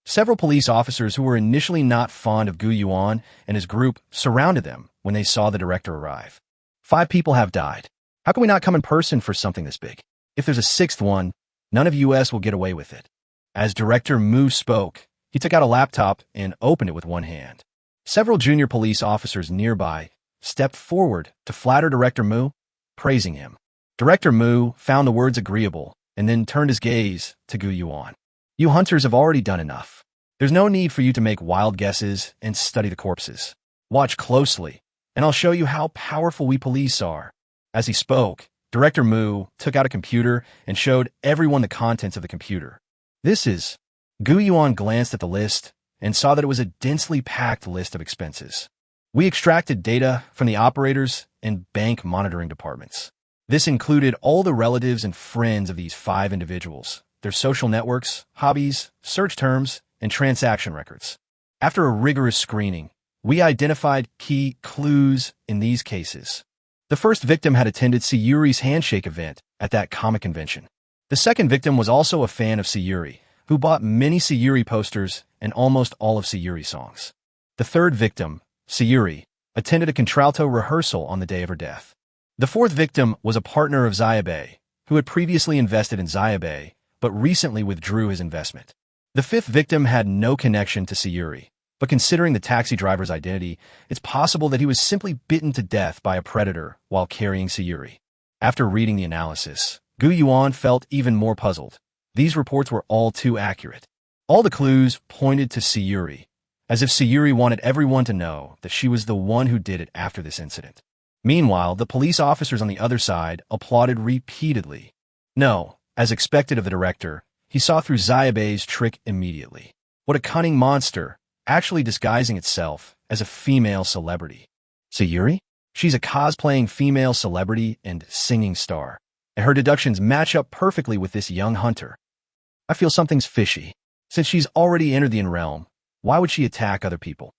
Several police officers who were initially not fond of Gu Yuan and his group surrounded them when they saw the director arrive. 5 people have died. How can we not come in person for something this big? If there's a sixth one, none of US will get away with it. As Director Mu spoke, he took out a laptop and opened it with one hand. Several junior police officers nearby stepped forward to flatter Director Mu, praising him. Director Mu found the words agreeable and then turned his gaze to Gu Yuan. You hunters have already done enough. There's no need for you to make wild guesses and study the corpses. Watch closely, and I'll show you how powerful we police are. As he spoke, Director Mu took out a computer and showed everyone the contents of the computer. This is... Gu Yuan glanced at the list and saw that it was a densely packed list of expenses. We extracted data from the operators and bank monitoring departments. This included all the relatives and friends of these 5 individuals, their social networks, hobbies, search terms, and transaction records. After a rigorous screening, we identified key clues in these cases. The first victim had attended Sayuri's handshake event at that comic convention. The second victim was also a fan of Sayuri, who bought many Sayuri posters and almost all of Sayuri's songs. The third victim, Sayuri, attended a contralto rehearsal on the day of her death. The fourth victim was a partner of Xiaobei, who had previously invested in Xiaobei, but recently withdrew his investment. The fifth victim had no connection to Sayuri, but considering the taxi driver's identity, it's possible that he was simply bitten to death by a predator while carrying Sayuri. After reading the analysis, Gu Yuan felt even more puzzled. These reports were all too accurate. All the clues pointed to Sayuri, as if Sayuri wanted everyone to know that she was the one who did it after this incident. Meanwhile, the police officers on the other side applauded repeatedly. No, as expected of the director, he saw through Xiaobei's trick immediately. What a cunning monster, actually disguising itself as a female celebrity. Sayuri? She's a cosplaying female celebrity and singing star, and her deductions match up perfectly with this young hunter. I feel something's fishy. Since she's already entered the realm, why would she attack other people?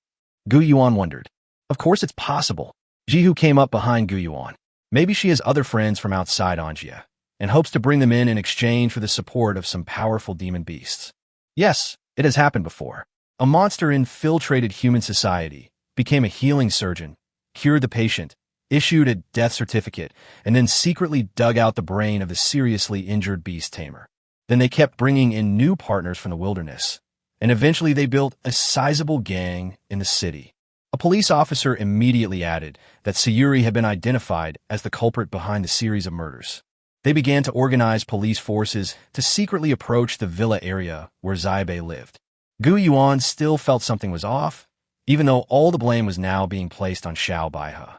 Gu Yuan wondered. Of course it's possible. Jihu came up behind Gu Yuan. Maybe she has other friends from outside Anjia, and hopes to bring them in exchange for the support of some powerful demon beasts. Yes, it has happened before. A monster infiltrated human society, became a healing surgeon, cured the patient, issued a death certificate, and then secretly dug out the brain of the seriously injured beast tamer. Then they kept bringing in new partners from the wilderness, and eventually they built a sizable gang in the city. A police officer immediately added that Sayuri had been identified as the culprit behind the series of murders. They began to organize police forces to secretly approach the villa area where Xiaobei lived. Gu Yuan still felt something was off, even though all the blame was now being placed on Xiao Baihe.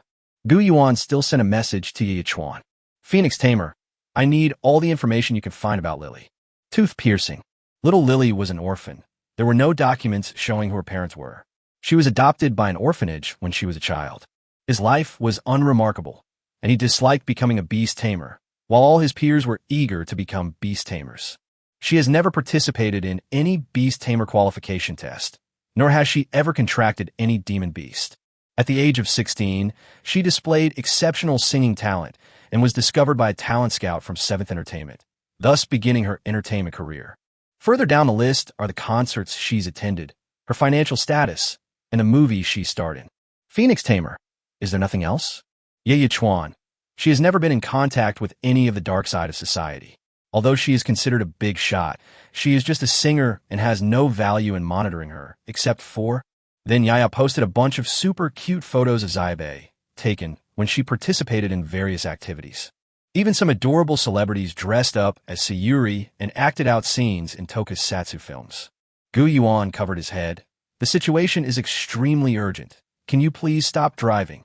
Gu Yuan still sent a message to Ye Chuan. Phoenix Tamer, I need all the information you can find about Lily. Tooth piercing. Little Lily was an orphan. There were no documents showing who her parents were. She was adopted by an orphanage when she was a child. His life was unremarkable, and he disliked becoming a beast tamer, while all his peers were eager to become beast tamers. She has never participated in any beast tamer qualification test, nor has she ever contracted any demon beast. At the age of 16, she displayed exceptional singing talent and was discovered by a talent scout from 7th Entertainment, thus beginning her entertainment career. Further down the list are the concerts she's attended, her financial status, and the movies she starred in. Phoenix Tamer. Is there nothing else? Ye Chuan. She has never been in contact with any of the dark side of society. Although she is considered a big shot, she is just a singer and has no value in monitoring her, except for... Then Yaya posted a bunch of super cute photos of Xiaobei, taken when she participated in various activities. Even some adorable celebrities dressed up as Sayuri and acted out scenes in tokusatsu films. Gu Yuan covered his head. The situation is extremely urgent. Can you please stop driving?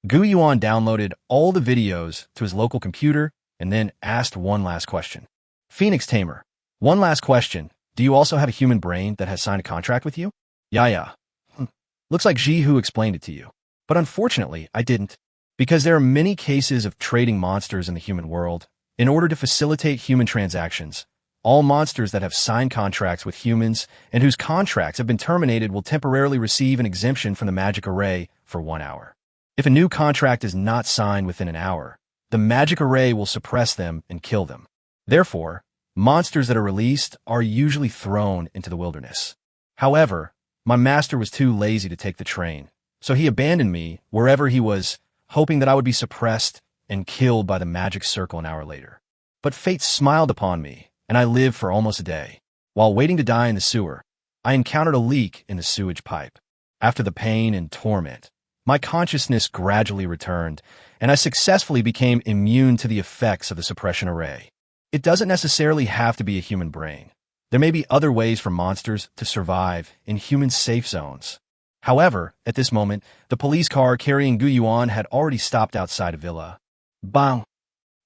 Gu Yuan downloaded all the videos to his local computer and then asked one last question. Phoenix Tamer, one last question. Do you also have a human brain that has signed a contract with you? Yaya. Looks like Jihu explained it to you. But unfortunately, I didn't. Because there are many cases of trading monsters in the human world. In order to facilitate human transactions, all monsters that have signed contracts with humans and whose contracts have been terminated will temporarily receive an exemption from the magic array for 1 hour. If a new contract is not signed within an hour, the magic array will suppress them and kill them. Therefore, monsters that are released are usually thrown into the wilderness. However, my master was too lazy to take the train, so he abandoned me wherever he was, hoping that I would be suppressed and killed by the magic circle an hour later. But fate smiled upon me, and I lived for almost a day. While waiting to die in the sewer, I encountered a leak in the sewage pipe. After the pain and torment, my consciousness gradually returned, and I successfully became immune to the effects of the suppression array. It doesn't necessarily have to be a human brain. There may be other ways for monsters to survive in human safe zones. However, at this moment, the police car carrying Gu Yuan had already stopped outside a villa. Bang!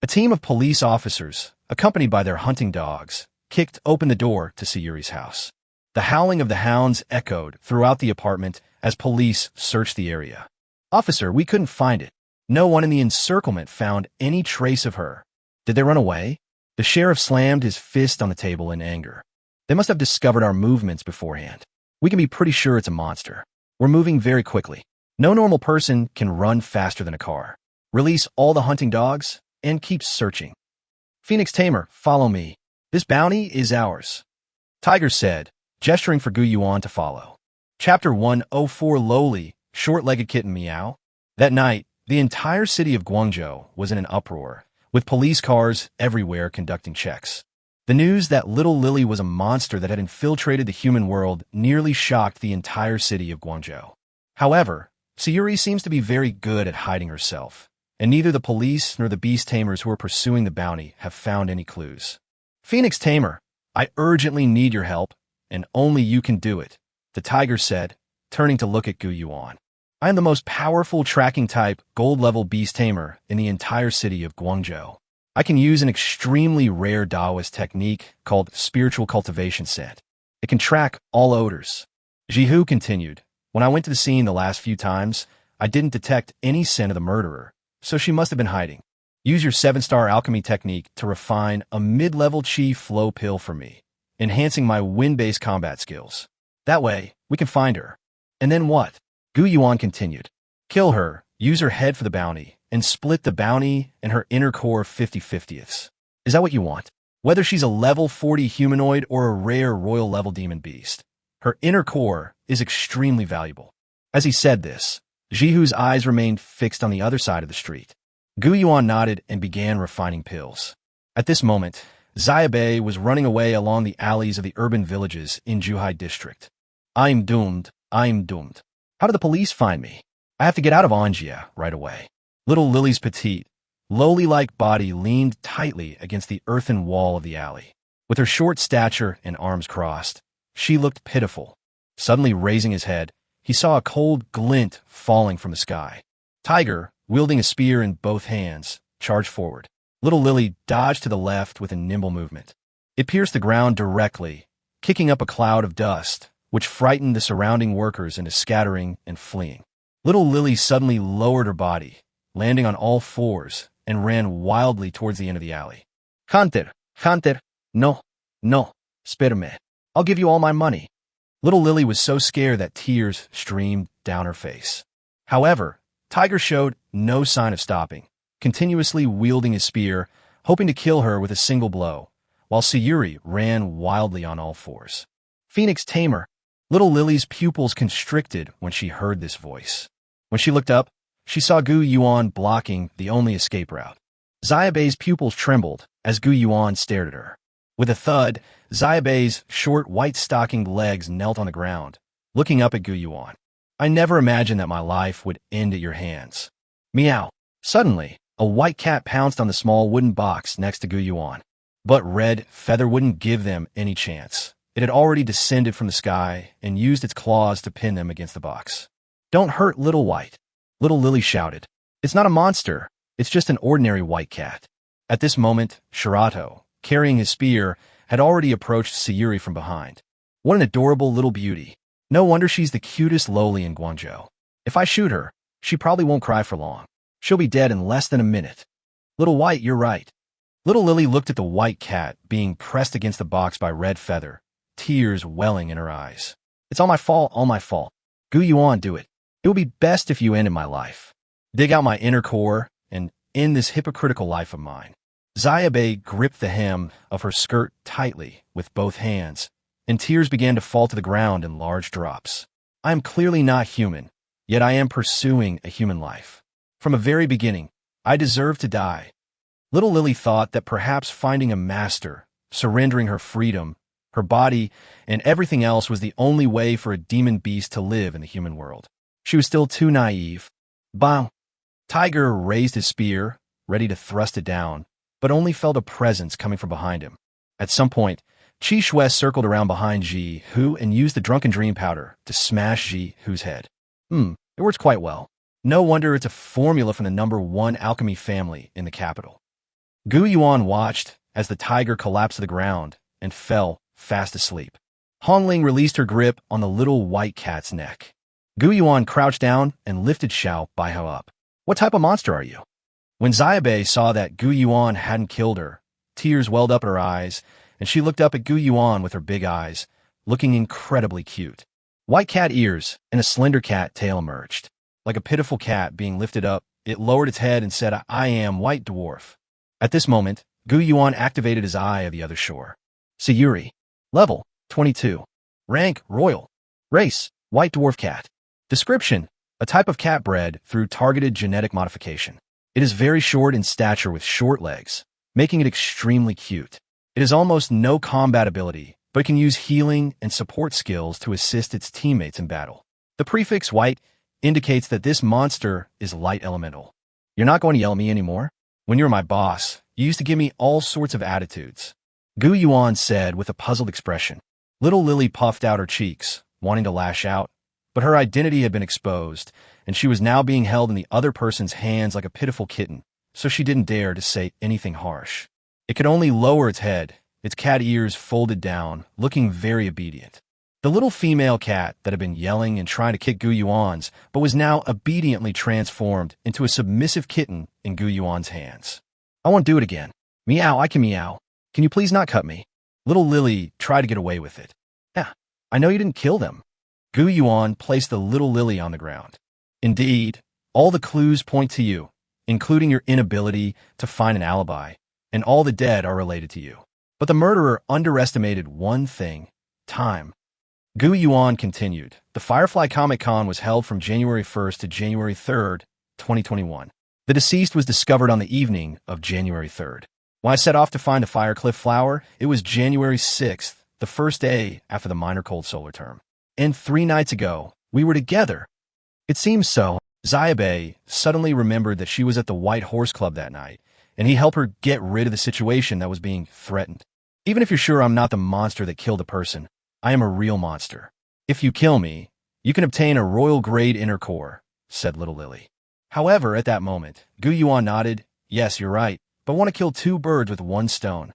A team of police officers, accompanied by their hunting dogs, kicked open the door to Sayuri's house. The howling of the hounds echoed throughout the apartment as police searched the area. "Officer, we couldn't find it. No one in the encirclement found any trace of her. Did they run away?" The sheriff slammed his fist on the table in anger. "They must have discovered our movements beforehand. We can be pretty sure it's a monster. We're moving very quickly. No normal person can run faster than a car. Release all the hunting dogs and keep searching. Phoenix Tamer, follow me. This bounty is ours," Tiger said, gesturing for Gu Yuan to follow. Chapter 104 Lowly, Short-Legged Kitten Meow. That night, the entire city of Guangzhou was in an uproar, with police cars everywhere conducting checks. The news that little Lily was a monster that had infiltrated the human world nearly shocked the entire city of Guangzhou. However, Sayuri seems to be very good at hiding herself, and neither the police nor the beast tamers who are pursuing the bounty have found any clues. "Phoenix Tamer, I urgently need your help, and only you can do it," the tiger said, turning to look at Gu Yuan. "I am the most powerful tracking-type, gold-level beast tamer in the entire city of Guangzhou. I can use an extremely rare Taoist technique called spiritual cultivation scent. It can track all odors." Jihu continued, "When I went to the scene the last few times, I didn't detect any scent of the murderer, so she must have been hiding. Use your 7-star alchemy technique to refine a mid-level chi flow pill for me, enhancing my wind-based combat skills. That way, we can find her." "And then what?" Gu Yuan continued. "Kill her, use her head for the bounty, and split the bounty and her inner core 50/50ths. Is that what you want? Whether she's a level 40 humanoid or a rare royal level demon beast, her inner core is extremely valuable." As he said this, Jihu's eyes remained fixed on the other side of the street. Gu Yuan nodded and began refining pills. At this moment, Xiaobei was running away along the alleys of the urban villages in Zhuhai district. I'm doomed. I'm doomed. How do the police find me? I have to get out of Anjia right away." Little Lily's petite, lowly-like body leaned tightly against the earthen wall of the alley. With her short stature and arms crossed, she looked pitiful. Suddenly raising his head, he saw a cold glint falling from the sky. Tiger, wielding a spear in both hands, charged forward. Little Lily dodged to the left with a nimble movement. It pierced the ground directly, kicking up a cloud of dust, which frightened the surrounding workers into scattering and fleeing. Little Lily suddenly lowered her body, landing on all fours, and ran wildly towards the end of the alley. Hunter, no, spare me. I'll give you all my money." Little Lily was so scared that tears streamed down her face. However, Tiger showed no sign of stopping, continuously wielding his spear, hoping to kill her with a single blow, while Sayuri ran wildly on all fours. "Phoenix Tamer." Little Lily's pupils constricted when she heard this voice. When she looked up, she saw Gu Yuan blocking the only escape route. Xiaobei's pupils trembled as Gu Yuan stared at her. With a thud, Xiaobei's short white-stockinged legs knelt on the ground, looking up at Gu Yuan. "I never imagined that my life would end at your hands." Meow. Suddenly, a white cat pounced on the small wooden box next to Gu Yuan. But Red Feather wouldn't give them any chance. It had already descended from the sky and used its claws to pin them against the box. "Don't hurt Little White," Little Lily shouted. "It's not a monster. It's just an ordinary white cat." At this moment, Shirato, carrying his spear, had already approached Sayuri from behind. What an adorable little beauty. No wonder she's the cutest lowly in Guangzhou. If I shoot her, she probably won't cry for long. She'll be dead in less than a minute. Little White, you're right. Little Lily looked at the white cat being pressed against the box by Red Feather, tears welling in her eyes. "It's all my fault, all my fault. Gu Yuan, do it. It would be best if you ended my life. Dig out my inner core and end this hypocritical life of mine." Xiaobei gripped the hem of her skirt tightly with both hands, and tears began to fall to the ground in large drops. "I am clearly not human, yet I am pursuing a human life. From a very beginning, I deserve to die. Little Lily thought that perhaps finding a master, surrendering her freedom, her body, and everything else was the only way for a demon beast to live in the human world. She was still too naive. Bang! Tiger raised his spear, ready to thrust it down, but only felt a presence coming from behind him. At some point, Qi Shui circled around behind Ji Hu and used the drunken dream powder to smash Ji Hu's head. It works quite well. No wonder it's a formula from the #1 alchemy family in the capital. Gu Yuan watched as the tiger collapsed to the ground and fell fast asleep. Hongling released her grip on the little white cat's neck. Gu Yuan crouched down and lifted Xiao Baihao up. What type of monster are you? When Xiaobei saw that Gu Yuan hadn't killed her, tears welled up in her eyes, and she looked up at Gu Yuan with her big eyes, looking incredibly cute. White cat ears and a slender cat tail emerged. Like a pitiful cat being lifted up, it lowered its head and said, I am White Dwarf. At this moment, Gu Yuan activated his eye of the other shore. Sayuri. Level, 22. Rank, Royal. Race, White Dwarf Cat. Description, a type of cat bred through targeted genetic modification. It is very short in stature with short legs, making it extremely cute. It has almost no combat ability, but can use healing and support skills to assist its teammates in battle. The prefix white indicates that this monster is light elemental. You're not going to yell at me anymore? When you were my boss, you used to give me all sorts of attitudes. Gu Yuan said with a puzzled expression. Little Lily puffed out her cheeks, wanting to lash out, but her identity had been exposed, and she was now being held in the other person's hands like a pitiful kitten, so she didn't dare to say anything harsh. It could only lower its head, its cat ears folded down, looking very obedient. The little female cat that had been yelling and trying to kick Gu Yuan's, but was now obediently transformed into a submissive kitten in Gu Yuan's hands. I won't do it again. Meow, I can meow. Can you please not cut me? Little Lily tried to get away with it. Yeah, I know you didn't kill them. Gu Yuan placed the little Lily on the ground. Indeed, all the clues point to you, including your inability to find an alibi, and all the dead are related to you. But the murderer underestimated one thing: time. Gu Yuan continued. The Firefly Comic-Con was held from January 1st to January 3rd, 2021. The deceased was discovered on the evening of January 3rd. When I set off to find the Firecliff flower, it was January 6th, the first day after the minor cold solar term. And 3 nights ago, we were together. It seems so. Xiaobei suddenly remembered that she was at the White Horse Club that night, and he helped her get rid of the situation that was being threatened. Even if you're sure I'm not the monster that killed a person, I am a real monster. If you kill me, you can obtain a royal grade inner core, said Little Lily. However, at that moment, Gu Yuan nodded. Yes, you're right, but want to kill 2 birds with 1 stone.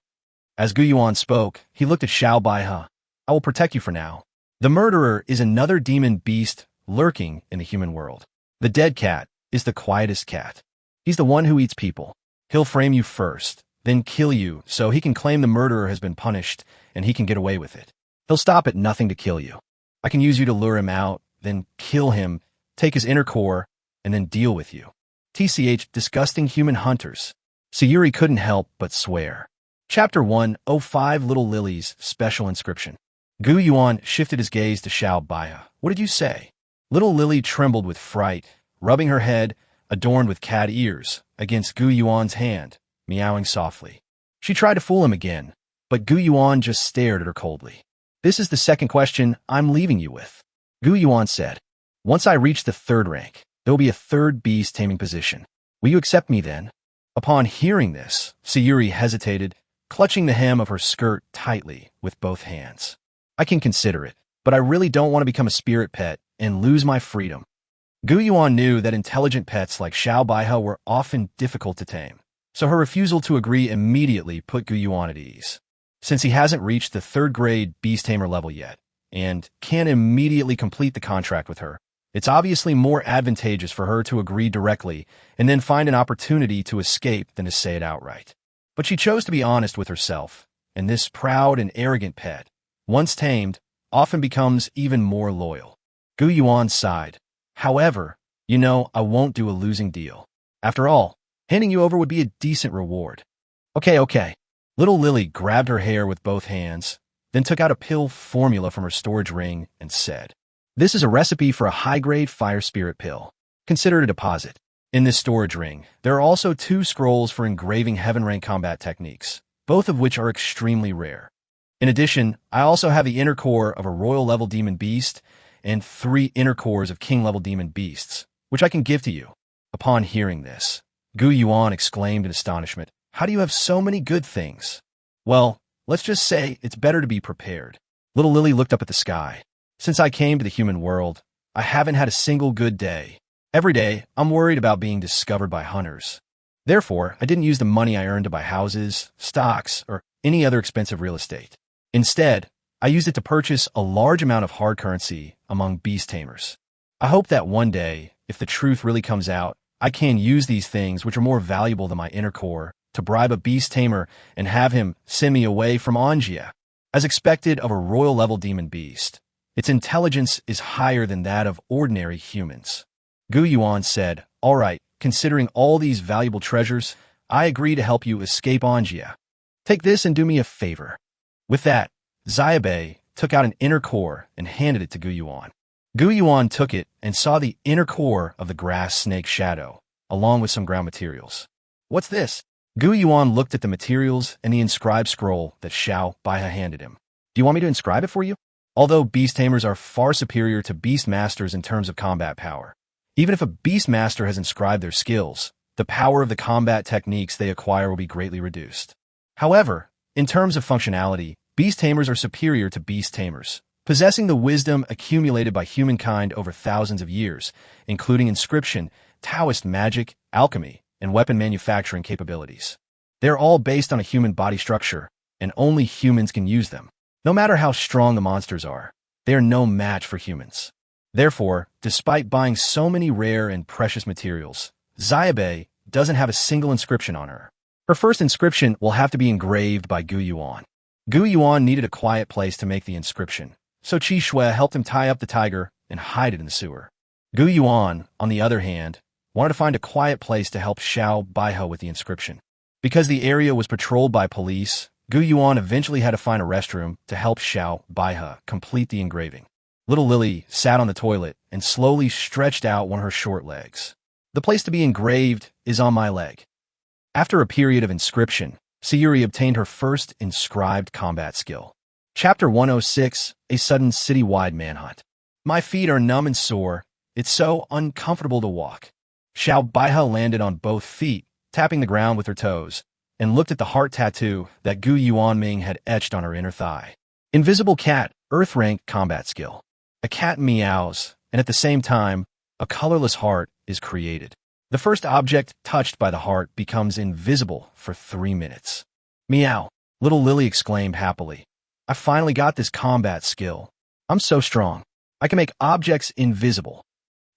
As Gu Yuan spoke, he looked at Xiao Baihe. I will protect you for now. The murderer is another demon beast lurking in the human world. The dead cat is the quietest cat. He's the one who eats people. He'll frame you first, then kill you so he can claim the murderer has been punished and he can get away with it. He'll stop at nothing to kill you. I can use you to lure him out, then kill him, take his inner core, and then deal with you. TCH, disgusting human hunters. Sayuri couldn't help but swear. Chapter 105 Little Lily's Special Inscription. Gu Yuan shifted his gaze to Xiao Baihe. What did you say? Little Lily trembled with fright, rubbing her head, adorned with cat ears, against Gu Yuan's hand, meowing softly. She tried to fool him again, but Gu Yuan just stared at her coldly. This is the second question I'm leaving you with. Gu Yuan said, once I reach the 3rd rank, there will be a 3rd beast taming position. Will you accept me then? Upon hearing this, Sayuri hesitated, clutching the hem of her skirt tightly with both hands. I can consider it, but I really don't want to become a spirit pet and lose my freedom. Gu Yuan knew that intelligent pets like Xiao Baihe were often difficult to tame, so her refusal to agree immediately put Gu Yuan at ease. Since he hasn't reached the 3rd grade beast tamer level yet, and can't immediately complete the contract with her, it's obviously more advantageous for her to agree directly and then find an opportunity to escape than to say it outright. But she chose to be honest with herself, and this proud and arrogant pet, once tamed, often becomes even more loyal. Gu Yuan sighed. However, you know, I won't do a losing deal. After all, handing you over would be a decent reward. Okay. Little Lily grabbed her hair with both hands, then took out a pill formula from her storage ring and said, this is a recipe for a high-grade fire spirit pill. Consider it a deposit. In this storage ring, there are also 2 scrolls for engraving heaven-rank combat techniques, both of which are extremely rare. In addition, I also have the inner core of a royal-level demon beast and 3 inner cores of king-level demon beasts, which I can give to you. Upon hearing this, Gu Yuan exclaimed in astonishment, "How do you have so many good things?" "Well, let's just say it's better to be prepared." Little Lily looked up at the sky. "Since I came to the human world, I haven't had a single good day. Every day, I'm worried about being discovered by hunters. Therefore, I didn't use the money I earned to buy houses, stocks, or any other expensive real estate. Instead, I used it to purchase a large amount of hard currency among beast tamers. I hope that one day, if the truth really comes out, I can use these things, which are more valuable than my inner core, to bribe a beast tamer and have him send me away from Anjia. As expected of a royal-level demon beast, its intelligence is higher than that of ordinary humans." Gu Yuan said, "All right, considering all these valuable treasures, I agree to help you escape Anjia. Take this and do me a favor." With that, Xiaobei took out an inner core and handed it to Gu Yuan. Gu Yuan took it and saw the inner core of the grass snake shadow, along with some ground materials. "What's this?" Gu Yuan looked at the materials and the inscribed scroll that Xiao Baihe handed him. "Do you want me to inscribe it for you?" Although beast tamers are far superior to beast masters in terms of combat power, even if a beast master has inscribed their skills, the power of the combat techniques they acquire will be greatly reduced. However, in terms of functionality, beast tamers are superior to beast tamers, possessing the wisdom accumulated by humankind over thousands of years, including inscription, Taoist magic, alchemy, and weapon manufacturing capabilities. They're all based on a human body structure, and only humans can use them. No matter how strong the monsters are, they are no match for humans. Therefore, despite buying so many rare and precious materials, Xiaobei doesn't have a single inscription on her. Her first inscription will have to be engraved by Gu Yuan. Gu Yuan needed a quiet place to make the inscription, so Qi Shui helped him tie up the tiger and hide it in the sewer. Gu Yuan, on the other hand, wanted to find a quiet place to help Xiao Baihe with the inscription. Because the area was patrolled by police, Gu Yuan eventually had to find a restroom to help Xiao Baihe complete the engraving. Little Lily sat on the toilet and slowly stretched out one of her short legs. "The place to be engraved is on my leg." After a period of inscription, Sayuri obtained her first inscribed combat skill. Chapter 106, A Sudden Citywide Manhunt. "My feet are numb and sore. It's so uncomfortable to walk." Xiao Baihe landed on both feet, tapping the ground with her toes, and looked at the heart tattoo that Gu Yuanming had etched on her inner thigh. Invisible Cat, Earth Rank Combat Skill. A cat meows, and at the same time, a colorless heart is created. The first object touched by the heart becomes invisible for 3 minutes. "Meow," Little Lily exclaimed happily. "I finally got this combat skill. I'm so strong. I can make objects invisible."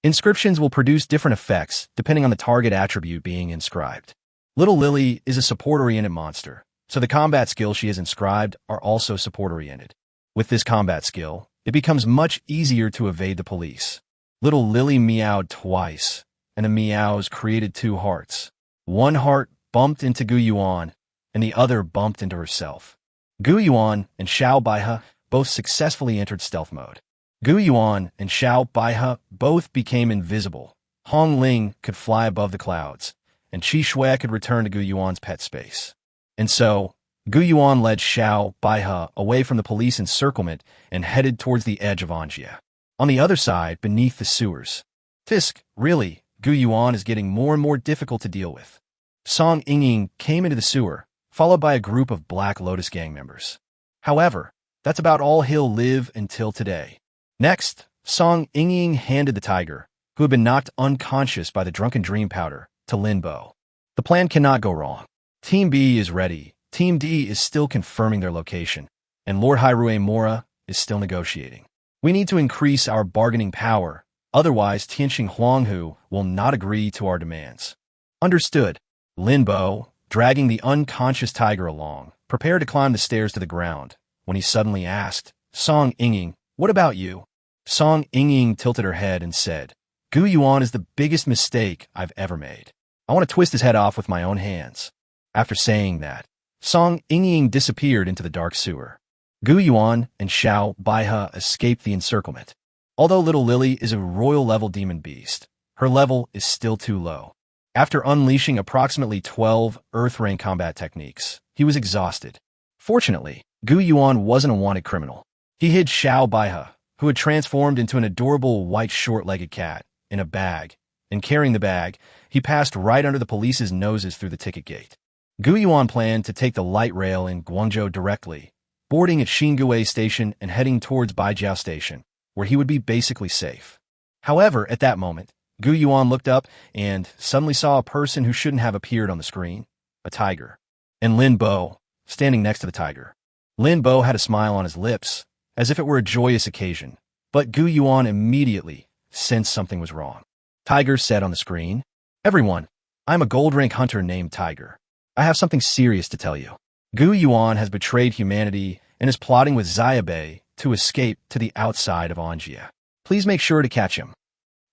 Inscriptions will produce different effects depending on the target attribute being inscribed. Little Lily is a support-oriented monster, so the combat skills she has inscribed are also support-oriented. With this combat skill, it becomes much easier to evade the police. Little Lily meowed twice, and the meows created 2 hearts. One heart bumped into Gu Yuan, and the other bumped into herself. Gu Yuan and Xiao Baihe both successfully entered stealth mode. Gu Yuan and Xiao Baihe both became invisible. Hong Ling could fly above the clouds, and Qi Shui could return to Gu Yuan's pet space. And so, Gu Yuan led Xiao Baihe away from the police encirclement and headed towards the edge of Anjia. On the other side, beneath the sewers. Fisk, really, Gu Yuan is getting more and more difficult to deal with. Song Yingying came into the sewer, followed by a group of Black Lotus gang members. However, that's about all he'll live until today. Next, Song Yingying handed the tiger, who had been knocked unconscious by the drunken dream powder, to Lin Bo. The plan cannot go wrong. Team B is ready. Team D is still confirming their location, and Lord Hyrule Mora is still negotiating. We need to increase our bargaining power, otherwise Tianxing Huanghu will not agree to our demands. Understood. Lin Bo, dragging the unconscious tiger along, prepared to climb the stairs to the ground, when he suddenly asked, "Song Yingying, what about you?" Song Yingying tilted her head and said, "Gu Yuan is the biggest mistake I've ever made. I want to twist his head off with my own hands." After saying that, Song Yingying disappeared into the dark sewer. Gu Yuan and Xiao Baihe escaped the encirclement. Although Little Lily is a royal-level demon beast, her level is still too low. After unleashing approximately 12 Earth-rank combat techniques, he was exhausted. Fortunately, Gu Yuan wasn't a wanted criminal. He hid Xiao Baihe, who had transformed into an adorable white short-legged cat, in a bag, and carrying the bag, he passed right under the police's noses through the ticket gate. Gu Yuan planned to take the light rail in Guangzhou directly, boarding at Xingui Station and heading towards Baijiao Station, where he would be basically safe. However, at that moment, Gu Yuan looked up and suddenly saw a person who shouldn't have appeared on the screen, a tiger, and Lin Bo, standing next to the tiger. Lin Bo had a smile on his lips, as if it were a joyous occasion, but Gu Yuan immediately sensed something was wrong. Tiger said on the screen, "Everyone, I'm a gold rank hunter named Tiger. I have something serious to tell you. Gu Yuan has betrayed humanity and is plotting with Xiaobei to escape to the outside of Anjia. Please make sure to catch him."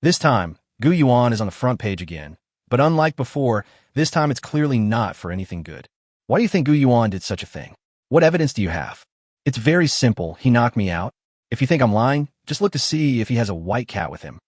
This time, Gu Yuan is on the front page again, but unlike before, this time it's clearly not for anything good. Why do you think Gu Yuan did such a thing? What evidence do you have? It's very simple. He knocked me out. If you think I'm lying, just look to see if he has a white cat with him.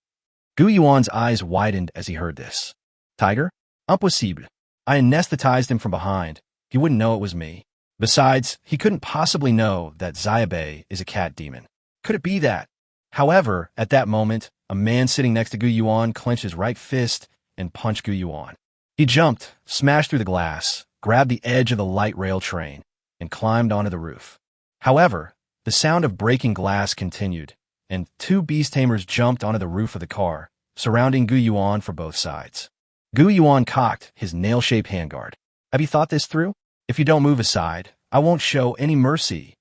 Gu Yuan's eyes widened as he heard this. Tiger? Impossible. I anesthetized him from behind. He wouldn't know it was me. Besides, he couldn't possibly know that Xiaobei is a cat demon. Could it be that? However, at that moment, a man sitting next to Gu Yuan clenched his right fist and punched Gu Yuan. He jumped, smashed through the glass, grabbed the edge of the light rail train, and climbed onto the roof. However, the sound of breaking glass continued, and two beast tamers jumped onto the roof of the car, surrounding Gu Yuan for both sides. Gu Yuan cocked his nail-shaped handguard. Have you thought this through? If you don't move aside, I won't show any mercy.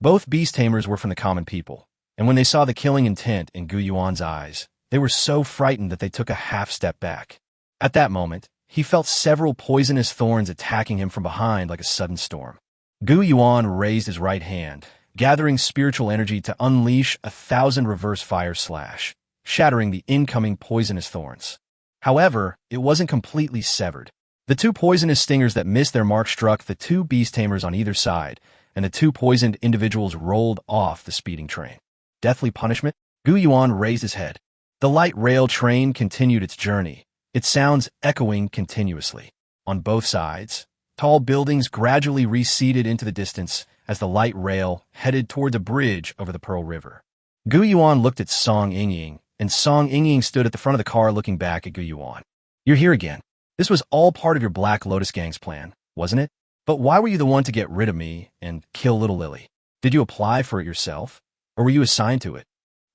Both beast tamers were from the common people, and when they saw the killing intent in Gu Yuan's eyes, they were so frightened that they took a half step back. At that moment, he felt several poisonous thorns attacking him from behind like a sudden storm. Gu Yuan raised his right hand, gathering spiritual energy to unleash 1,000 reverse fire slash, shattering the incoming poisonous thorns. However, it wasn't completely severed. The two poisonous stingers that missed their mark struck the two beast tamers on either side, and the two poisoned individuals rolled off the speeding train. Deathly punishment? Gu Yuan raised his head. The light rail train continued its journey, its sounds echoing continuously. On both sides, tall buildings gradually receded into the distance as the light rail headed toward the bridge over the Pearl River. Gu Yuan looked at Song Yingying, and Song Yingying stood at the front of the car looking back at Gu Yuan. You're here again. This was all part of your Black Lotus Gang's plan, wasn't it? But why were you the one to get rid of me and kill little Lily? Did you apply for it yourself, or were you assigned to it?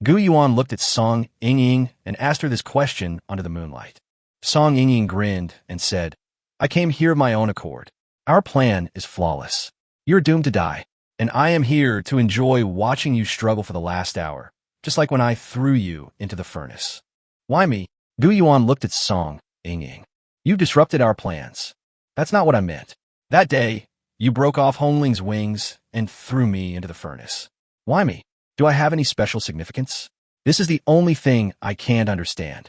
Gu Yuan looked at Song Yingying and asked her this question under the moonlight. Song Yingying grinned and said, I came here of my own accord. Our plan is flawless. You're doomed to die, and I am here to enjoy watching you struggle for the last hour, just like when I threw you into the furnace. Why me? Gu Yuan looked at Song Yingying. You've disrupted our plans. That's not what I meant. That day, you broke off Hongling's wings and threw me into the furnace. Why me? Do I have any special significance? This is the only thing I can't understand.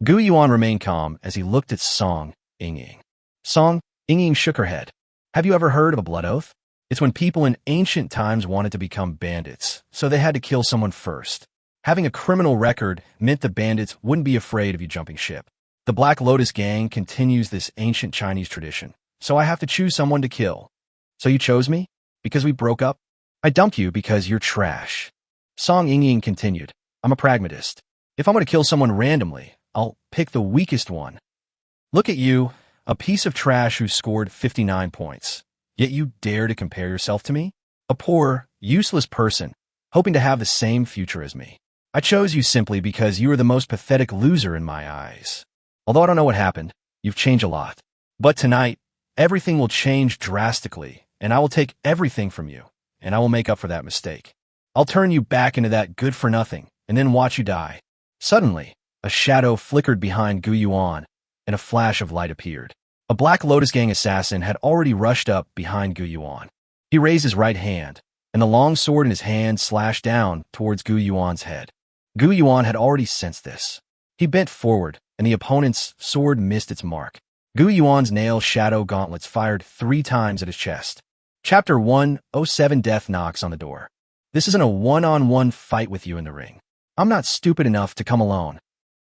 Gu Yuan remained calm as he looked at Song Yingying. Song Yingying shook her head. Have you ever heard of a blood oath? It's when people in ancient times wanted to become bandits, so they had to kill someone first. Having a criminal record meant the bandits wouldn't be afraid of you jumping ship. The Black Lotus Gang continues this ancient Chinese tradition, so I have to choose someone to kill. So you chose me? Because we broke up? I dumped you because you're trash. Song Yingying continued, I'm a pragmatist. If I'm going to kill someone randomly, I'll pick the weakest one. Look at you, a piece of trash who scored 59 points. Yet you dare to compare yourself to me? A poor, useless person, hoping to have the same future as me. I chose you simply because you are the most pathetic loser in my eyes. Although I don't know what happened, you've changed a lot. But tonight, everything will change drastically, and I will take everything from you, and I will make up for that mistake. I'll turn you back into that good-for-nothing, and then watch you die. Suddenly, a shadow flickered behind Gu Yuan, and a flash of light appeared. A Black Lotus Gang assassin had already rushed up behind Gu Yuan. He raised his right hand, and the long sword in his hand slashed down towards Gu Yuan's head. Gu Yuan had already sensed this. He bent forward, and the opponent's sword missed its mark. Gu Yuan's nail shadow gauntlets fired 3 times at his chest. Chapter 107 Death knocks on the door. This isn't a one-on-one fight with you in the ring. I'm not stupid enough to come alone.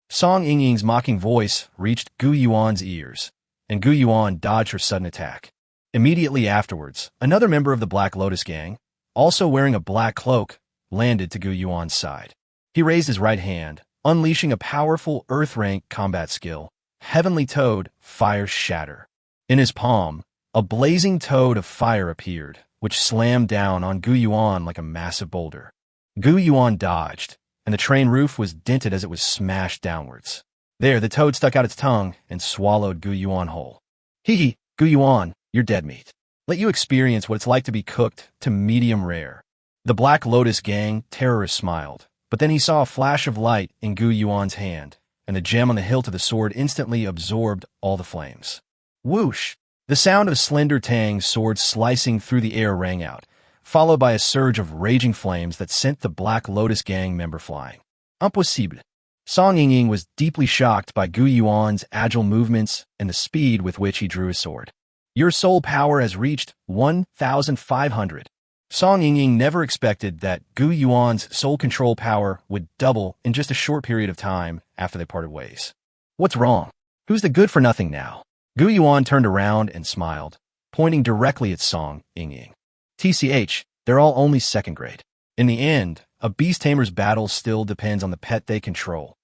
Song Yingying's mocking voice reached Gu Yuan's ears, and Gu Yuan dodged her sudden attack. Immediately afterwards, another member of the Black Lotus gang, also wearing a black cloak, landed to Gu Yuan's side. He raised his right hand, unleashing a powerful Earth-rank combat skill, Heavenly Toad, Fire Shatter. In his palm, a blazing toad of fire appeared, which slammed down on Gu Yuan like a massive boulder. Gu Yuan dodged, and the train roof was dented as it was smashed downwards. There, the toad stuck out its tongue and swallowed Gu Yuan whole. Hee, Gu Yuan, you're dead meat. Let you experience what it's like to be cooked to medium rare. The Black Lotus gang terrorist smiled, but then he saw a flash of light in Gu Yuan's hand, and the gem on the hilt of the sword instantly absorbed all the flames. Whoosh! The sound of Slender Tang's sword slicing through the air rang out, followed by a surge of raging flames that sent the Black Lotus gang member flying. Impossible. Song Yingying was deeply shocked by Gu Yuan's agile movements and the speed with which he drew his sword. Your soul power has reached 1,500. Song Yingying never expected that Gu Yuan's soul control power would double in just a short period of time after they parted ways. What's wrong? Who's the good-for-nothing now? Gu Yuan turned around and smiled, pointing directly at Song Yingying. TCH, they're all only second grade. In the end, a beast tamer's battle still depends on the pet they control.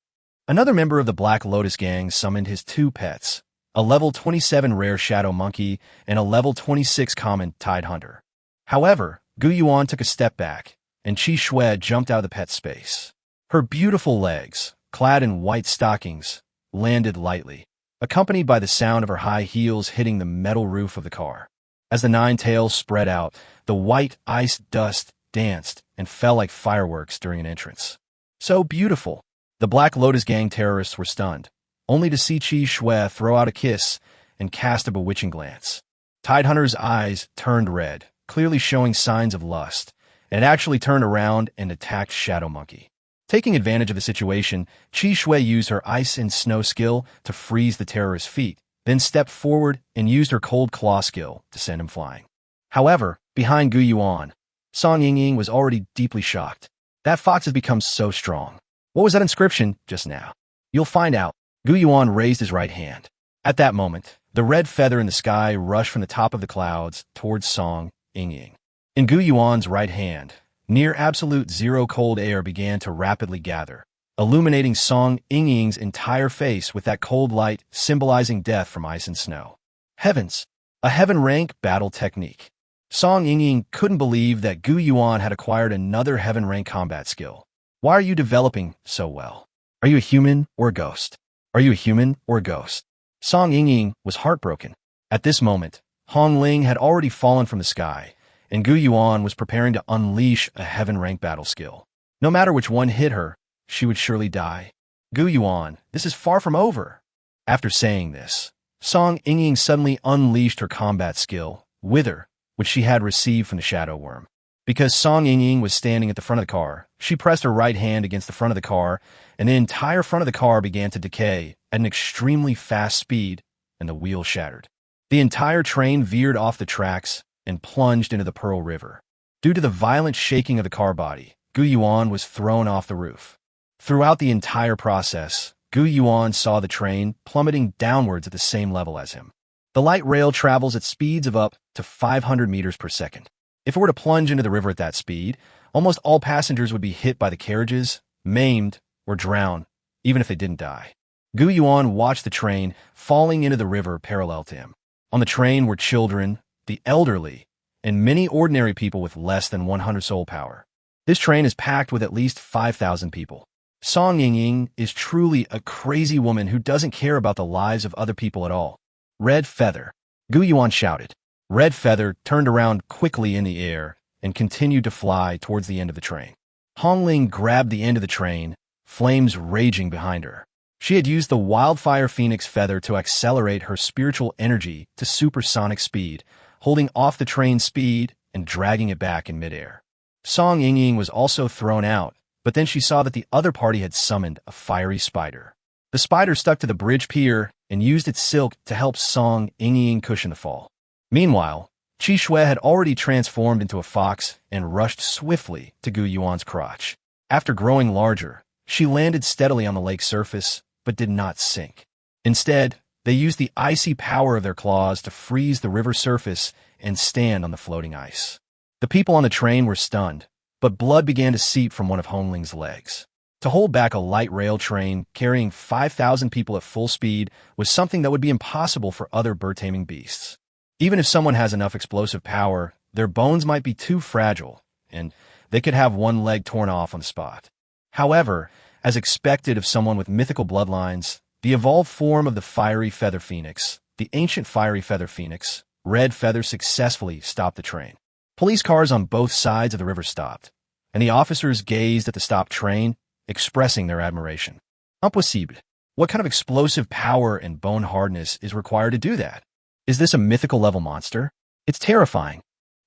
Another member of the Black Lotus gang summoned his two pets, a level 27 rare shadow monkey and a level 26 common tide hunter. However, Gu Yuan took a step back, and Qi Shui jumped out of the pet's space. Her beautiful legs, clad in white stockings, landed lightly, accompanied by the sound of her high heels hitting the metal roof of the car. As the nine tails spread out, the white ice dust danced and fell like fireworks during an entrance. So beautiful. The Black Lotus gang terrorists were stunned, only to see Qi Shui throw out a kiss and cast a bewitching glance. Tidehunter's eyes turned red, clearly showing signs of lust, and it actually turned around and attacked Shadow Monkey. Taking advantage of the situation, Qi Shui used her ice and snow skill to freeze the terrorist's feet, then stepped forward and used her cold claw skill to send him flying. However, behind Gu Yuan, Song Yingying was already deeply shocked. That fox has become so strong. What was that inscription just now? You'll find out. Gu Yuan raised his right hand. At that moment, the red feather in the sky rushed from the top of the clouds towards Song Yingying. In Gu Yuan's right hand, near absolute zero cold air began to rapidly gather, illuminating Song Yingying's entire face with that cold light symbolizing death from ice and snow. Heavens! A heaven-rank battle technique. Song Yingying couldn't believe that Gu Yuan had acquired another heaven-rank combat skill. Why are you developing so well? Are you a human or a ghost? Are you a human or a ghost? Song Yingying was heartbroken. At this moment, Hong Ling had already fallen from the sky, and Gu Yuan was preparing to unleash a heaven-rank battle skill. No matter which one hit her, she would surely die. Gu Yuan, this is far from over. After saying this, Song Yingying suddenly unleashed her combat skill, Wither, which she had received from the Shadow Worm. Because Song Yingying was standing at the front of the car, she pressed her right hand against the front of the car, and the entire front of the car began to decay at an extremely fast speed, and the wheel shattered. The entire train veered off the tracks and plunged into the Pearl River. Due to the violent shaking of the car body, Gu Yuan was thrown off the roof. Throughout the entire process, Gu Yuan saw the train plummeting downwards at the same level as him. The light rail travels at speeds of up to 500 meters per second. If it were to plunge into the river at that speed, almost all passengers would be hit by the carriages, maimed, or drowned, even if they didn't die. Gu Yuan watched the train falling into the river parallel to him. On the train were children, the elderly, and many ordinary people with less than 100 soul power. This train is packed with at least 5,000 people. Song Yingying is truly a crazy woman who doesn't care about the lives of other people at all. Red Feather. Gu Yuan shouted. Red Feather turned around quickly in the air and continued to fly towards the end of the train. Hong Ling grabbed the end of the train, flames raging behind her. She had used the Wildfire Phoenix feather to accelerate her spiritual energy to supersonic speed, holding off the train's speed and dragging it back in midair. Song Yingying was also thrown out, but then she saw that the other party had summoned a fiery spider. The spider stuck to the bridge pier and used its silk to help Song Yingying cushion the fall. Meanwhile, Qi Shui had already transformed into a fox and rushed swiftly to Gu Yuan's crotch. After growing larger, she landed steadily on the lake's surface, but did not sink. Instead, they used the icy power of their claws to freeze the river surface and stand on the floating ice. The people on the train were stunned, but blood began to seep from one of Hongling's legs. To hold back a light rail train carrying 5,000 people at full speed was something that would be impossible for other bird-taming beasts. Even if someone has enough explosive power, their bones might be too fragile, and they could have one leg torn off on the spot. However, as expected of someone with mythical bloodlines, the evolved form of the fiery feather phoenix, the ancient fiery feather phoenix, Red Feather, successfully stopped the train. Police cars on both sides of the river stopped, and the officers gazed at the stopped train, expressing their admiration. Impossible. What kind of explosive power and bone hardness is required to do that? Is this a mythical level monster? It's terrifying.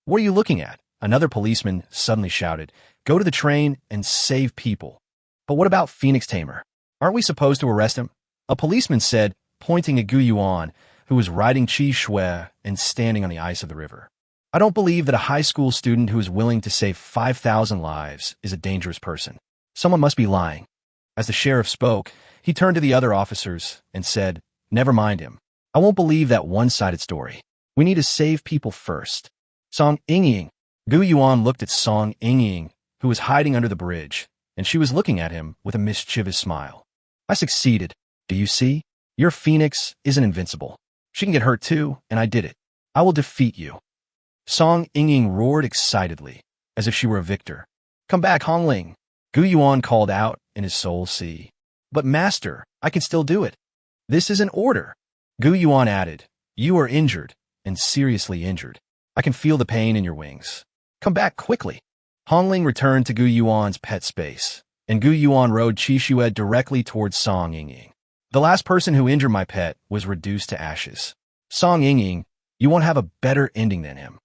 What are you looking at? Another policeman suddenly shouted, "Go to the train and save people." But what about Phoenix Tamer? Aren't we supposed to arrest him? A policeman said, pointing at Gu Yuan, who was riding Qi Shui and standing on the ice of the river. I don't believe that a high school student who is willing to save 5,000 lives is a dangerous person. Someone must be lying. As the sheriff spoke, he turned to the other officers and said, "Never mind him. I won't believe that one-sided story. We need to save people first." Song Yingying. Gu Yuan looked at Song Yingying, who was hiding under the bridge, and she was looking at him with a mischievous smile. "I succeeded. Do you see? Your phoenix isn't invincible. She can get hurt too, and I did it. I will defeat you." Song Yingying roared excitedly, as if she were a victor. "Come back, Hongling." Gu Yuan called out in his soul sea. "But master, I can still do it. This is an order." Gu Yuan added, "You are injured, and seriously injured. I can feel the pain in your wings. Come back quickly." Hongling returned to Gu Yuan's pet space, and Gu Yuan rode Qi Shui directly towards Song Yingying. "The last person who injured my pet was reduced to ashes. Song Yingying, you won't have a better ending than him."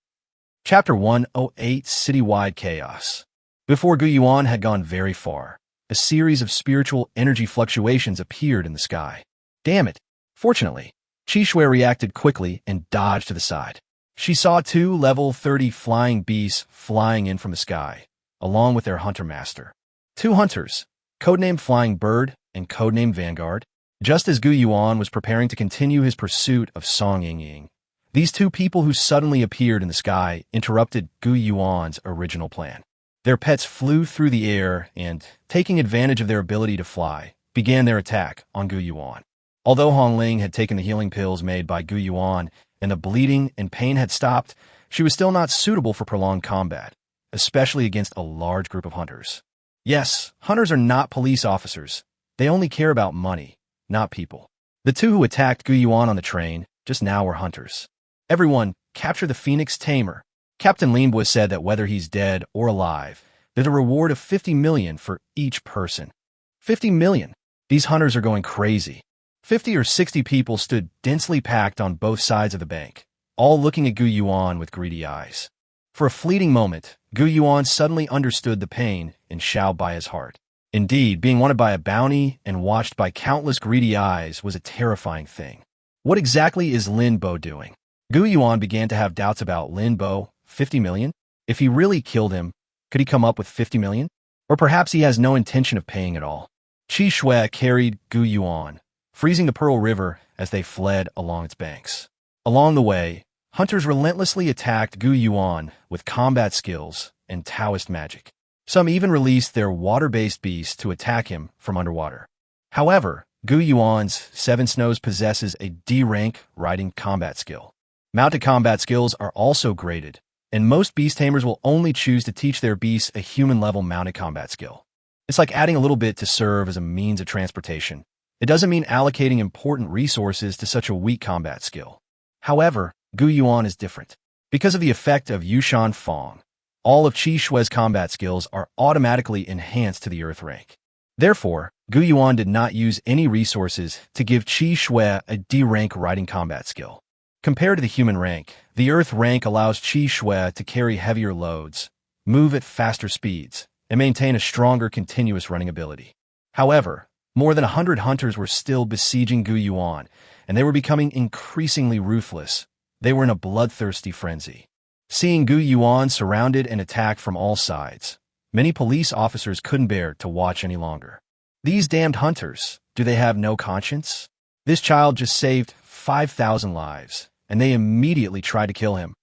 Chapter 108, Citywide Chaos. Before Gu Yuan had gone very far, a series of spiritual energy fluctuations appeared in the sky. Damn it! Fortunately, Qi Shui reacted quickly and dodged to the side. She saw 2 level 30 flying beasts flying in from the sky, along with their hunter master. 2 hunters, codenamed Flying Bird and codenamed Vanguard. Just as Gu Yuan was preparing to continue his pursuit of Song Yingying, these 2 people who suddenly appeared in the sky interrupted Gu Yuan's original plan. Their pets flew through the air and, taking advantage of their ability to fly, began their attack on Gu Yuan. Although Hongling had taken the healing pills made by Gu Yuan and the bleeding and pain had stopped, she was still not suitable for prolonged combat, especially against a large group of hunters. Yes, hunters are not police officers. They only care about money, not people. The 2 who attacked Gu Yuan on the train just now were hunters. "Everyone, capture the Phoenix Tamer." Captain Linbua said that whether he's dead or alive, there's a reward of 50 million for each person. 50 million? These hunters are going crazy. 50 or 60 people stood densely packed on both sides of the bank, all looking at Gu Yuan with greedy eyes. For a fleeting moment, Gu Yuan suddenly understood the pain in Xiao Bai's heart. Indeed, being wanted by a bounty and watched by countless greedy eyes was a terrifying thing. What exactly is Lin Bo doing? Gu Yuan began to have doubts about Lin Bo. 50 million? If he really killed him, could he come up with 50 million? Or perhaps he has no intention of paying at all. Qi Shui carried Gu Yuan, freezing the Pearl River as they fled along its banks. Along the way, hunters relentlessly attacked Gu Yuan with combat skills and Taoist magic. Some even released their water-based beasts to attack him from underwater. However, Gu Yuan's 7 Snows possesses a D-rank riding combat skill. Mounted combat skills are also graded, and most beast tamers will only choose to teach their beasts a human-level mounted combat skill. It's like adding a little bit to serve as a means of transportation. It doesn't mean allocating important resources to such a weak combat skill. However, Gu Yuan is different. Because of the effect of Yushan Fong, all of Qi Shui's combat skills are automatically enhanced to the Earth rank. Therefore, Gu Yuan did not use any resources to give Qi Shui a D-rank riding combat skill. Compared to the human rank, the Earth rank allows Qi Shui to carry heavier loads, move at faster speeds, and maintain a stronger continuous running ability. However, more than 100 hunters were still besieging Gu Yuan, and they were becoming increasingly ruthless. They were in a bloodthirsty frenzy. Seeing Gu Yuan surrounded and attacked from all sides, many police officers couldn't bear to watch any longer. "These damned hunters, Do they have no conscience? This child just saved 5,000 lives, and they immediately tried to kill him.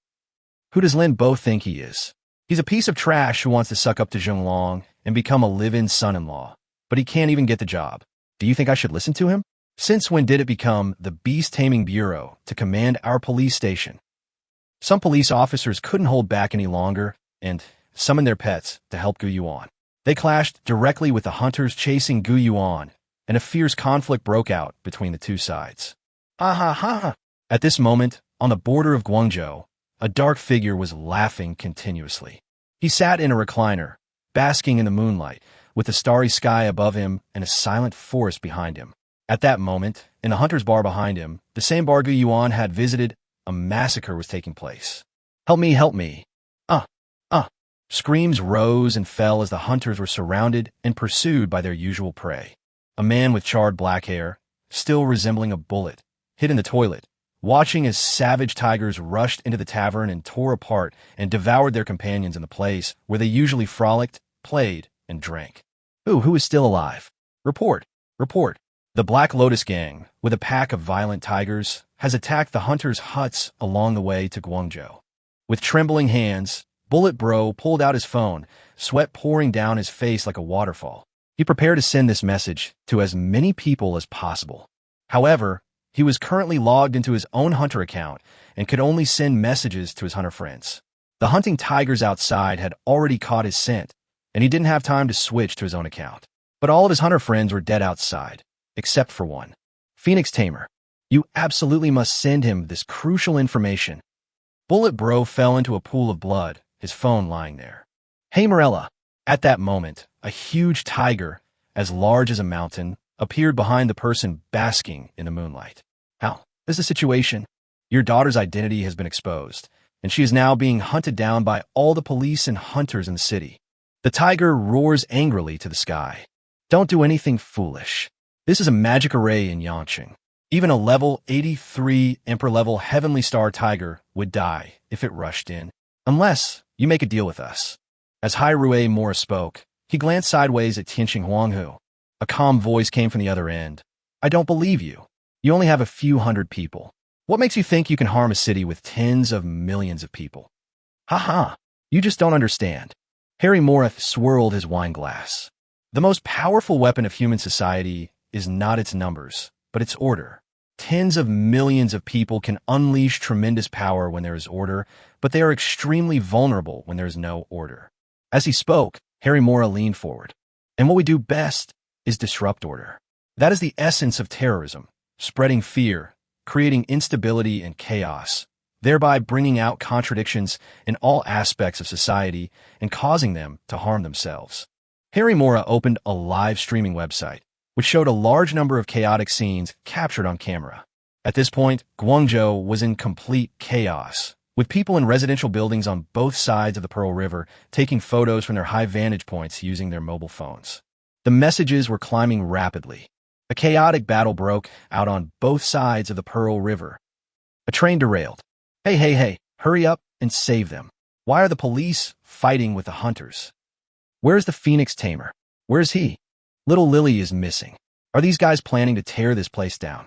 Who does Lin Bo think he is? He's a piece of trash who wants to suck up to Zhonglong and become a live-in son-in-law, but he can't even get the job. Do you think I should listen to him? Since when did it become the Beast-Taming Bureau to command our police station? Some police officers couldn't hold back any longer and summoned their pets to help Gu Yuan. They clashed directly with the hunters chasing Gu Yuan, and a fierce conflict broke out between the two sides. Ha ha ha! At this moment, on the border of Guangzhou, a dark figure was laughing continuously. He sat in a recliner, basking in the moonlight, with the starry sky above him and a silent forest behind him. At that moment, in the hunter's bar behind him, the same bar Gu Yuan had visited, a massacre was taking place. Help me, help me. Screams rose and fell as the hunters were surrounded and pursued by their usual prey. A man with charred black hair, still resembling a bullet, hid in the toilet, watching as savage tigers rushed into the tavern and tore apart and devoured their companions in the place where they usually frolicked, played, and drank. Who is still alive? Report. The Black Lotus Gang, with a pack of violent tigers, has attacked the hunters' huts along the way to Guangzhou. With trembling hands, Bullet Bro pulled out his phone, sweat pouring down his face like a waterfall. He prepared to send this message to as many people as possible. However, he was currently logged into his own hunter account and could only send messages to his hunter friends. The hunting tigers outside had already caught his scent, and he didn't have time to switch to his own account. But all of his hunter friends were dead outside, except for one. Phoenix Tamer, you absolutely must send him this crucial information. Bullet Bro fell into a pool of blood, his phone lying there. Hey Morella. At that moment, a huge tiger, as large as a mountain, appeared behind the person basking in the moonlight. How is the situation? Your daughter's identity has been exposed, and she is now being hunted down by all the police and hunters in the city. The tiger roars angrily to the sky. Don't do anything foolish. This is a magic array in Yangqing. Even a level 83 Emperor-level Heavenly Star Tiger would die if it rushed in, unless you make a deal with us. As Hairue Mora spoke, he glanced sideways at Tianqing Huanghu. A calm voice came from the other end. I don't believe you. You only have a few hundred people. What makes you think you can harm a city with tens of millions of people? Ha! You just don't understand. Harry Morath swirled his wine glass. The most powerful weapon of human society is not its numbers, but its order. Tens of millions of people can unleash tremendous power when there is order, but they are extremely vulnerable when there is no order. As he spoke, Harry Mora leaned forward. And what we do best is disrupt order. That is the essence of terrorism, spreading fear, creating instability and chaos, thereby bringing out contradictions in all aspects of society and causing them to harm themselves. Harry Mora opened a live streaming website, which showed a large number of chaotic scenes captured on camera. At this point, Guangzhou was in complete chaos, with people in residential buildings on both sides of the Pearl River taking photos from their high vantage points using their mobile phones. The messages were climbing rapidly. A chaotic battle broke out on both sides of the Pearl River. A train derailed. Hey, hurry up and save them. Why are the police fighting with the hunters? Where's the Phoenix Tamer? Where's he? Little Lily is missing. Are these guys planning to tear this place down?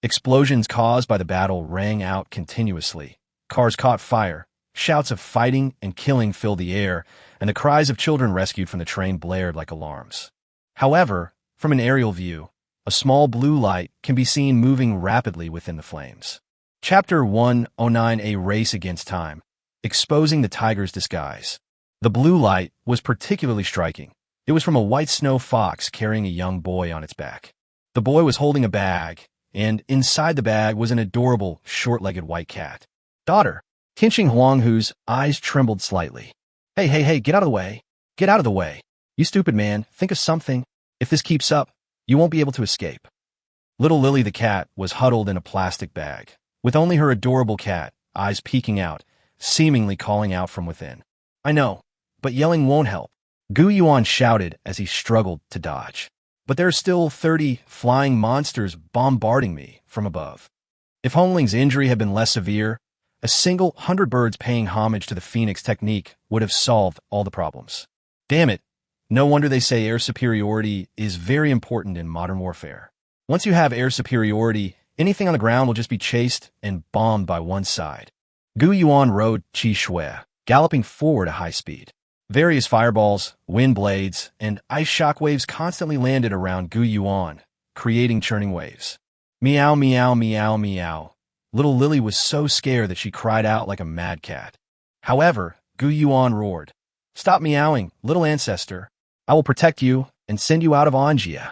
Explosions caused by the battle rang out continuously. Cars caught fire. Shouts of fighting and killing filled the air, and the cries of children rescued from the train blared like alarms. However, from an aerial view, a small blue light can be seen moving rapidly within the flames. Chapter 109: A Race Against Time, exposing the tiger's disguise. The blue light was particularly striking. It was from a white snow fox carrying a young boy on its back. The boy was holding a bag, and inside the bag was an adorable, short-legged white cat. Daughter, Tianqing Huanghu's eyes trembled slightly. Hey, get out of the way. Get out of the way. You stupid man, think of something. If this keeps up, you won't be able to escape. Little Lily the cat was huddled in a plastic bag, with only her adorable cat, eyes peeking out, seemingly calling out from within. I know, but yelling won't help. Gu Yuan shouted as he struggled to dodge. But there are still 30 flying monsters bombarding me from above. If Hongling's injury had been less severe, a single 100 birds paying homage to the Phoenix technique would have solved all the problems. Damn it, No wonder they say air superiority is very important in modern warfare. Once you have air superiority, anything on the ground will just be chased and bombed by one side. Gu Yuan rode Qi Shui, galloping forward at high speed. Various fireballs, wind blades, and ice shock waves constantly landed around Gu Yuan, creating churning waves. Meow, meow, meow, meow. Little Lily was so scared that she cried out like a mad cat. However, Gu Yuan roared, "Stop meowing, little ancestor. I will protect you and send you out of Anjia."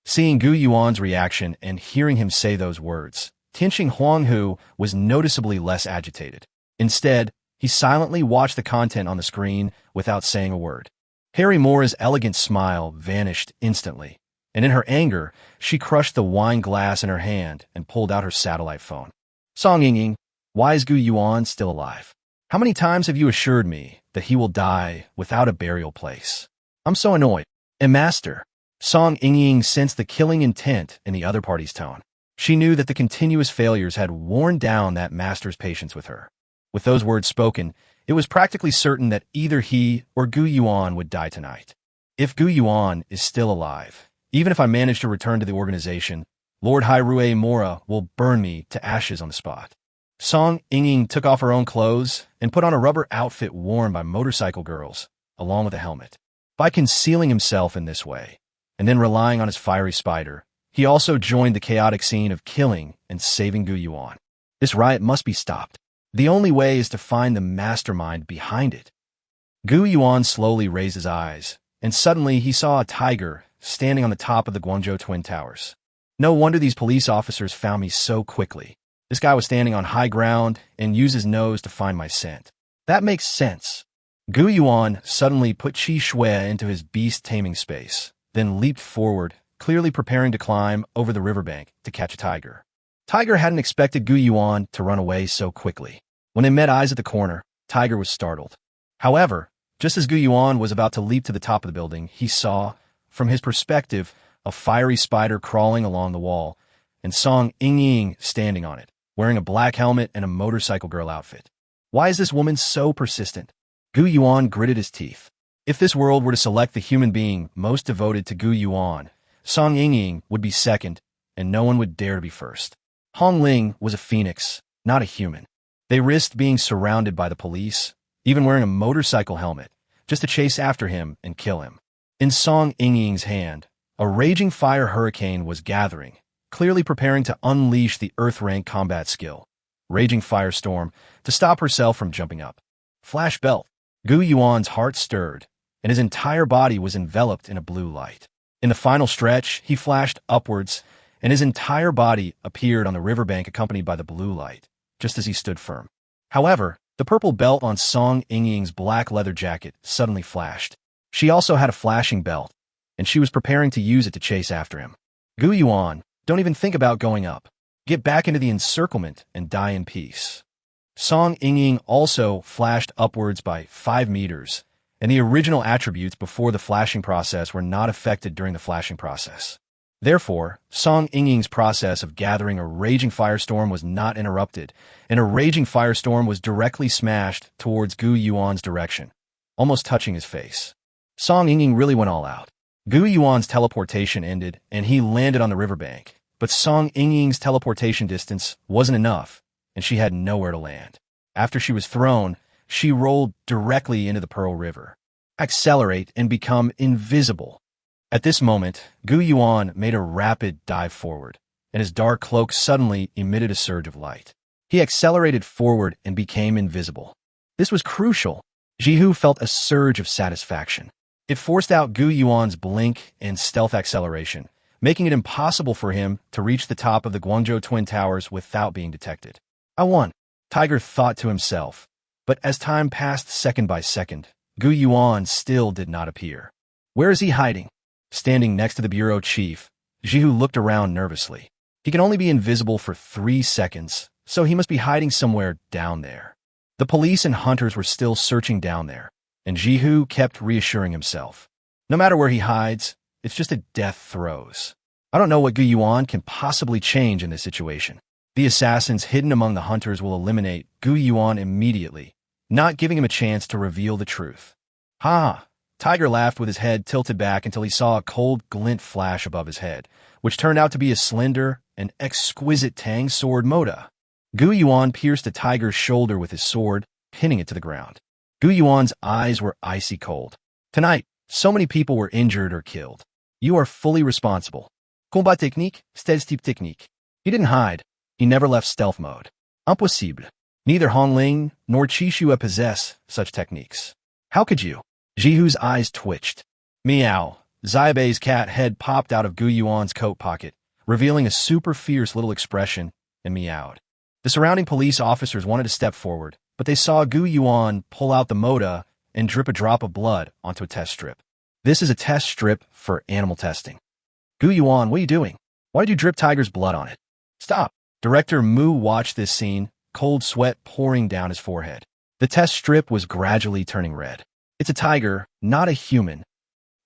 Seeing Gu Yuan's reaction and hearing him say those words, Tianqing Huanghu was noticeably less agitated. Instead, he silently watched the content on the screen without saying a word. Harry Moore's elegant smile vanished instantly, and in her anger, she crushed the wine glass in her hand and pulled out her satellite phone. Song Yingying, why is Gu Yuan still alive? How many times have you assured me that he will die without a burial place? I'm so annoyed. And Master, Song Yingying sensed the killing intent in the other party's tone. She knew that the continuous failures had worn down that master's patience with her. With those words spoken, it was practically certain that either he or Gu Yuan would die tonight. If Gu Yuan is still alive, even if I manage to return to the organization, Lord Hairue Mora will burn me to ashes on the spot. Song Yingying took off her own clothes and put on a rubber outfit worn by motorcycle girls, along with a helmet. By concealing himself in this way, and then relying on his fiery spider, he also joined the chaotic scene of killing and saving Gu Yuan. This riot must be stopped. The only way is to find the mastermind behind it. Gu Yuan slowly raised his eyes, and suddenly he saw a tiger standing on the top of the Guangzhou Twin Towers. No wonder these police officers found me so quickly. This guy was standing on high ground and used his nose to find my scent. That makes sense. Gu Yuan suddenly put Qi Shui into his beast-taming space, then leaped forward, clearly preparing to climb over the riverbank to catch a tiger. Tiger hadn't expected Gu Yuan to run away so quickly. When they met eyes at the corner, Tiger was startled. However, just as Gu Yuan was about to leap to the top of the building, he saw, from his perspective, a fiery spider crawling along the wall, and Song Yingying standing on it, wearing a black helmet and a motorcycle girl outfit. Why is this woman so persistent? Gu Yuan gritted his teeth. If this world were to select the human being most devoted to Gu Yuan, Song Yingying would be second, and no one would dare to be first. Hong Ling was a phoenix, not a human. They risked being surrounded by the police, even wearing a motorcycle helmet, just to chase after him and kill him. In Song Yingying's hand, a raging fire hurricane was gathering, clearly preparing to unleash the Earth-rank combat skill, Raging Firestorm, to stop herself from jumping up. Flash belt. Gu Yuan's heart stirred, and his entire body was enveloped in a blue light. In the final stretch, he flashed upwards, and his entire body appeared on the riverbank accompanied by the blue light, just as he stood firm. However, the purple belt on Song Yingying's black leather jacket suddenly flashed. She also had a flashing belt, and she was preparing to use it to chase after him. Gu Yuan, don't even think about going up. Get back into the encirclement and die in peace. Song Yingying also flashed upwards by 5 meters, and the original attributes before the flashing process were not affected during the flashing process. Therefore, Song Yingying's process of gathering a raging firestorm was not interrupted, and a raging firestorm was directly smashed towards Gu Yuan's direction, almost touching his face. Song Yingying really went all out. Gu Yuan's teleportation ended, and he landed on the riverbank, but Song Yingying's teleportation distance wasn't enough, and she had nowhere to land. After she was thrown, she rolled directly into the Pearl River. Accelerate and become invisible. At this moment, Gu Yuan made a rapid dive forward, and his dark cloak suddenly emitted a surge of light. He accelerated forward and became invisible. This was crucial. Jihu felt a surge of satisfaction. It forced out Gu Yuan's blink and stealth acceleration, making it impossible for him to reach the top of the Guangzhou Twin Towers without being detected. I won, Tiger thought to himself, but as time passed second by second, Gu Yuan still did not appear. Where is he hiding? Standing next to the bureau chief, Jihu looked around nervously. He can only be invisible for 3 seconds, so he must be hiding somewhere down there. The police and hunters were still searching down there, and Jihu kept reassuring himself. No matter where he hides, it's just a death throes. I don't know what Gu Yuan can possibly change in this situation. The assassins hidden among the hunters will eliminate Gu Yuan immediately, not giving him a chance to reveal the truth. Ha! Tiger laughed with his head tilted back until he saw a cold glint flash above his head, which turned out to be a slender and exquisite Tang sword moda. Gu Yuan pierced the tiger's shoulder with his sword, pinning it to the ground. Gu Yuan's eyes were icy cold. Tonight, so many people were injured or killed. You are fully responsible. Combat technique, stealth type technique. He didn't hide. He never left stealth mode. Impossible. Neither Hongling nor Qixue possess such techniques. How could you? Jihu's eyes twitched. Meow. Xiaobei's cat head popped out of Gu Yuan's coat pocket, revealing a super fierce little expression, and meowed. The surrounding police officers wanted to step forward, but they saw Gu Yuan pull out the moda and drip a drop of blood onto a test strip. This is a test strip for animal testing. Gu Yuan, what are you doing? Why did you drip Tiger's blood on it? Stop. Director Mu watched this scene, cold sweat pouring down his forehead. The test strip was gradually turning red. It's a tiger, not a human.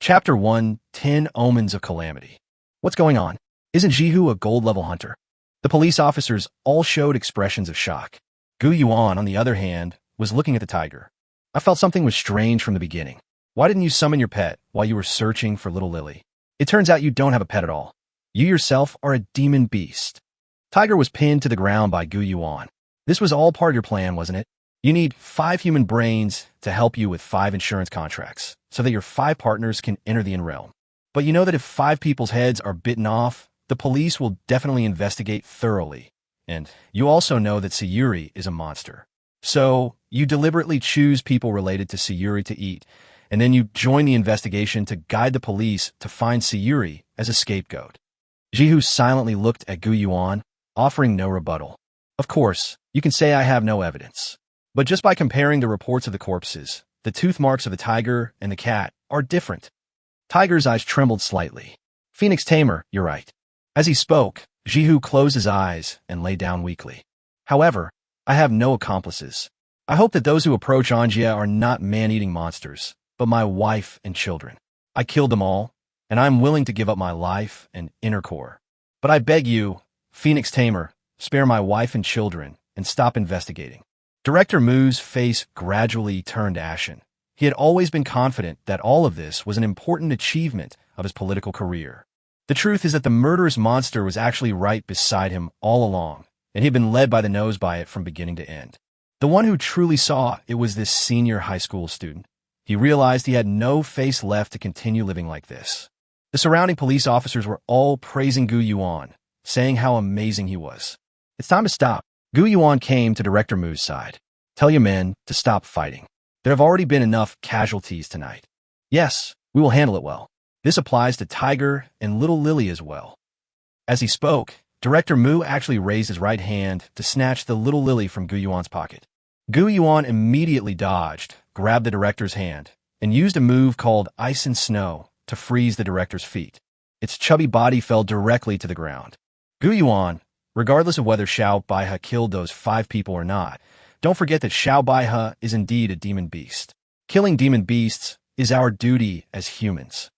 Chapter 1, 10 Omens of Calamity. What's going on? Isn't Jihu a gold-level hunter? The police officers all showed expressions of shock. Gu Yuan, on the other hand, was looking at the tiger. I felt something was strange from the beginning. Why didn't you summon your pet while you were searching for little Lily? It turns out you don't have a pet at all. You yourself are a demon beast. Tiger was pinned to the ground by Gu Yuan. This was all part of your plan, wasn't it? You need 5 human brains to help you with 5 insurance contracts, so that your 5 partners can enter the in-realm. But you know that if 5 people's heads are bitten off, the police will definitely investigate thoroughly. And you also know that Sayuri is a monster. So you deliberately choose people related to Sayuri to eat, and then you join the investigation to guide the police to find Sayuri as a scapegoat. Jihu silently looked at Gu Yuan, offering no rebuttal. Of course, you can say I have no evidence. But just by comparing the reports of the corpses, the tooth marks of the tiger and the cat are different. Tiger's eyes trembled slightly. Phoenix Tamer, you're right. As he spoke, Jihu closed his eyes and lay down weakly. However, I have no accomplices. I hope that those who approach Anjia are not man-eating monsters, but my wife and children. I killed them all, and I'm willing to give up my life and inner core. But I beg you, Phoenix Tamer, spare my wife and children and stop investigating. Director Mu's face gradually turned ashen. He had always been confident that all of this was an important achievement of his political career. The truth is that the murderous monster was actually right beside him all along, and he had been led by the nose by it from beginning to end. The one who truly saw it was this senior high school student. He realized he had no face left to continue living like this. The surrounding police officers were all praising Gu Yuan, saying how amazing he was. It's time to stop. Gu Yuan came to Director Mu's side. Tell your men to stop fighting. There have already been enough casualties tonight. Yes, we will handle it well. This applies to Tiger and little Lily as well. As he spoke, Director Mu actually raised his right hand to snatch the little Lily from Gu Yuan's pocket. Gu Yuan immediately dodged, grabbed the director's hand, and used a move called Ice and Snow to freeze the director's feet. Its chubby body fell directly to the ground. Gu Yuan, regardless of whether Xiao Baihe killed those 5 people or not, don't forget that Xiao Baihe is indeed a demon beast. Killing demon beasts is our duty as humans.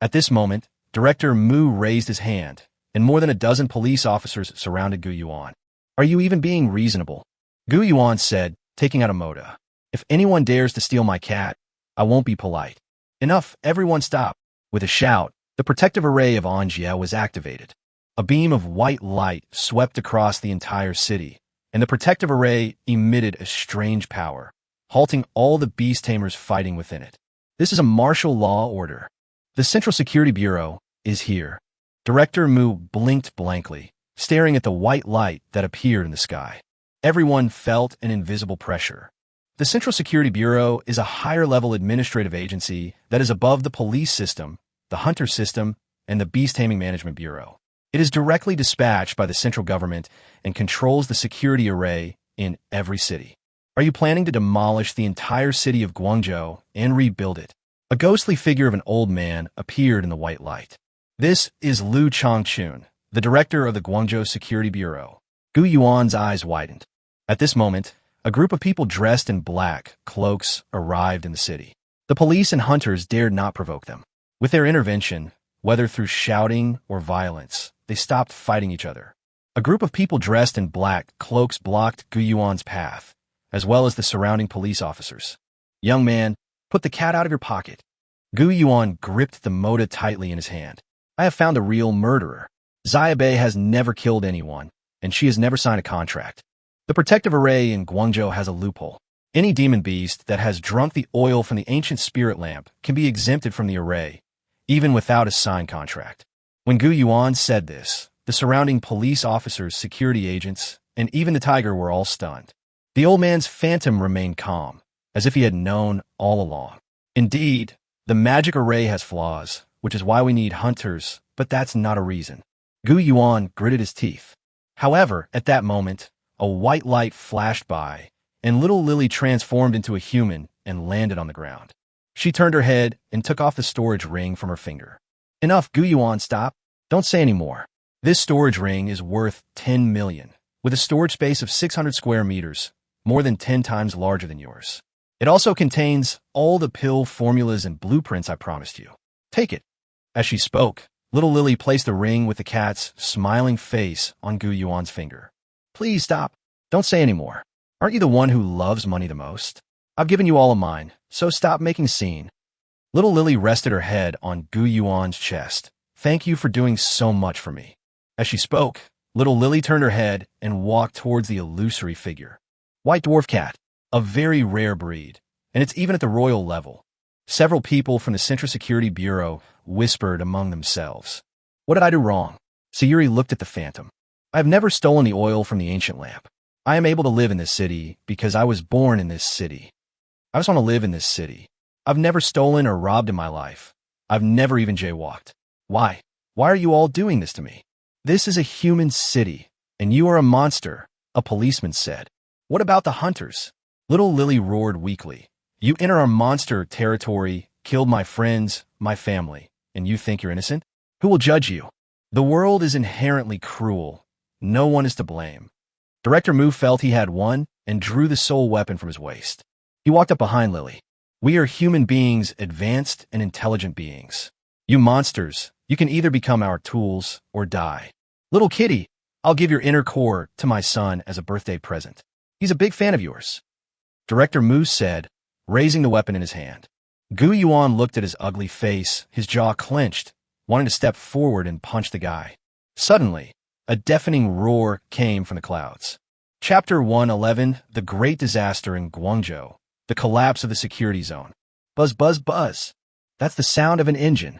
At this moment, Director Mu raised his hand, and more than a dozen police officers surrounded Gu Yuan. Are you even being reasonable? Gu Yuan said, taking out a moda. If anyone dares to steal my cat, I won't be polite. Enough, everyone stop. With a shout, the protective array of Anjia was activated. A beam of white light swept across the entire city, and the protective array emitted a strange power, halting all the beast tamers fighting within it. This is a martial law order. The Central Security Bureau is here. Director Mu blinked blankly, staring at the white light that appeared in the sky. Everyone felt an invisible pressure. The Central Security Bureau is a higher-level administrative agency that is above the police system, the hunter system, and the Beast Taming Management Bureau. It is directly dispatched by the central government and controls the security array in every city. Are you planning to demolish the entire city of Guangzhou and rebuild it? A ghostly figure of an old man appeared in the white light. This is Liu Changchun, the director of the Guangzhou Security Bureau. Gu Yuan's eyes widened. At this moment, a group of people dressed in black cloaks arrived in the city. The police and hunters dared not provoke them. With their intervention, whether through shouting or violence, they stopped fighting each other. A group of people dressed in black cloaks blocked Gu Yuan's path, as well as the surrounding police officers. Young man, put the cat out of your pocket. Gu Yuan gripped the moda tightly in his hand. I have found a real murderer. Xiaobei has never killed anyone, and she has never signed a contract. The protective array in Guangzhou has a loophole. Any demon beast that has drunk the oil from the ancient spirit lamp can be exempted from the array, even without a signed contract. When Gu Yuan said this, the surrounding police officers, security agents, and even the tiger were all stunned. The old man's phantom remained calm, as if he had known all along. Indeed, the magic array has flaws, which is why we need hunters, but that's not a reason. Gu Yuan gritted his teeth. However, at that moment, a white light flashed by, and little Lily transformed into a human and landed on the ground. She turned her head and took off the storage ring from her finger. Enough, Gu Yuan, stop. Don't say any more. This storage ring is worth 10 million, with a storage space of 600 square meters, more than 10 times larger than yours. It also contains all the pill formulas and blueprints I promised you. Take it. As she spoke, little Lily placed the ring with the cat's smiling face on Gu Yuan's finger. Please stop. Don't say any more. Aren't you the one who loves money the most? I've given you all of mine, so stop making a scene. Little Lily rested her head on Gu Yuan's chest. Thank you for doing so much for me. As she spoke, little Lily turned her head and walked towards the illusory figure. White dwarf cat, a very rare breed, and it's even at the royal level. Several people from the Central Security Bureau whispered among themselves. What did I do wrong? Sayuri looked at the phantom. I have never stolen the oil from the ancient lamp. I am able to live in this city because I was born in this city. I just want to live in this city. I've never stolen or robbed in my life. I've never even jaywalked. Why? Why are you all doing this to me? This is a human city, and you are a monster, a policeman said. What about the hunters? Little Lily roared weakly. You enter our monster territory, killed my friends, my family, and you think you're innocent? Who will judge you? The world is inherently cruel. No one is to blame. Director Mu felt he had won and drew the soul weapon from his waist. He walked up behind Lily. We are human beings, advanced and intelligent beings. You monsters, you can either become our tools or die. Little kitty, I'll give your inner core to my son as a birthday present. He's a big fan of yours. Director Mu said, raising the weapon in his hand. Gu Yuan looked at his ugly face, his jaw clenched, wanting to step forward and punch the guy. Suddenly, a deafening roar came from the clouds. Chapter 111, The Great Disaster in Guangzhou, The Collapse of the Security Zone. Buzz, buzz, buzz. That's the sound of an engine.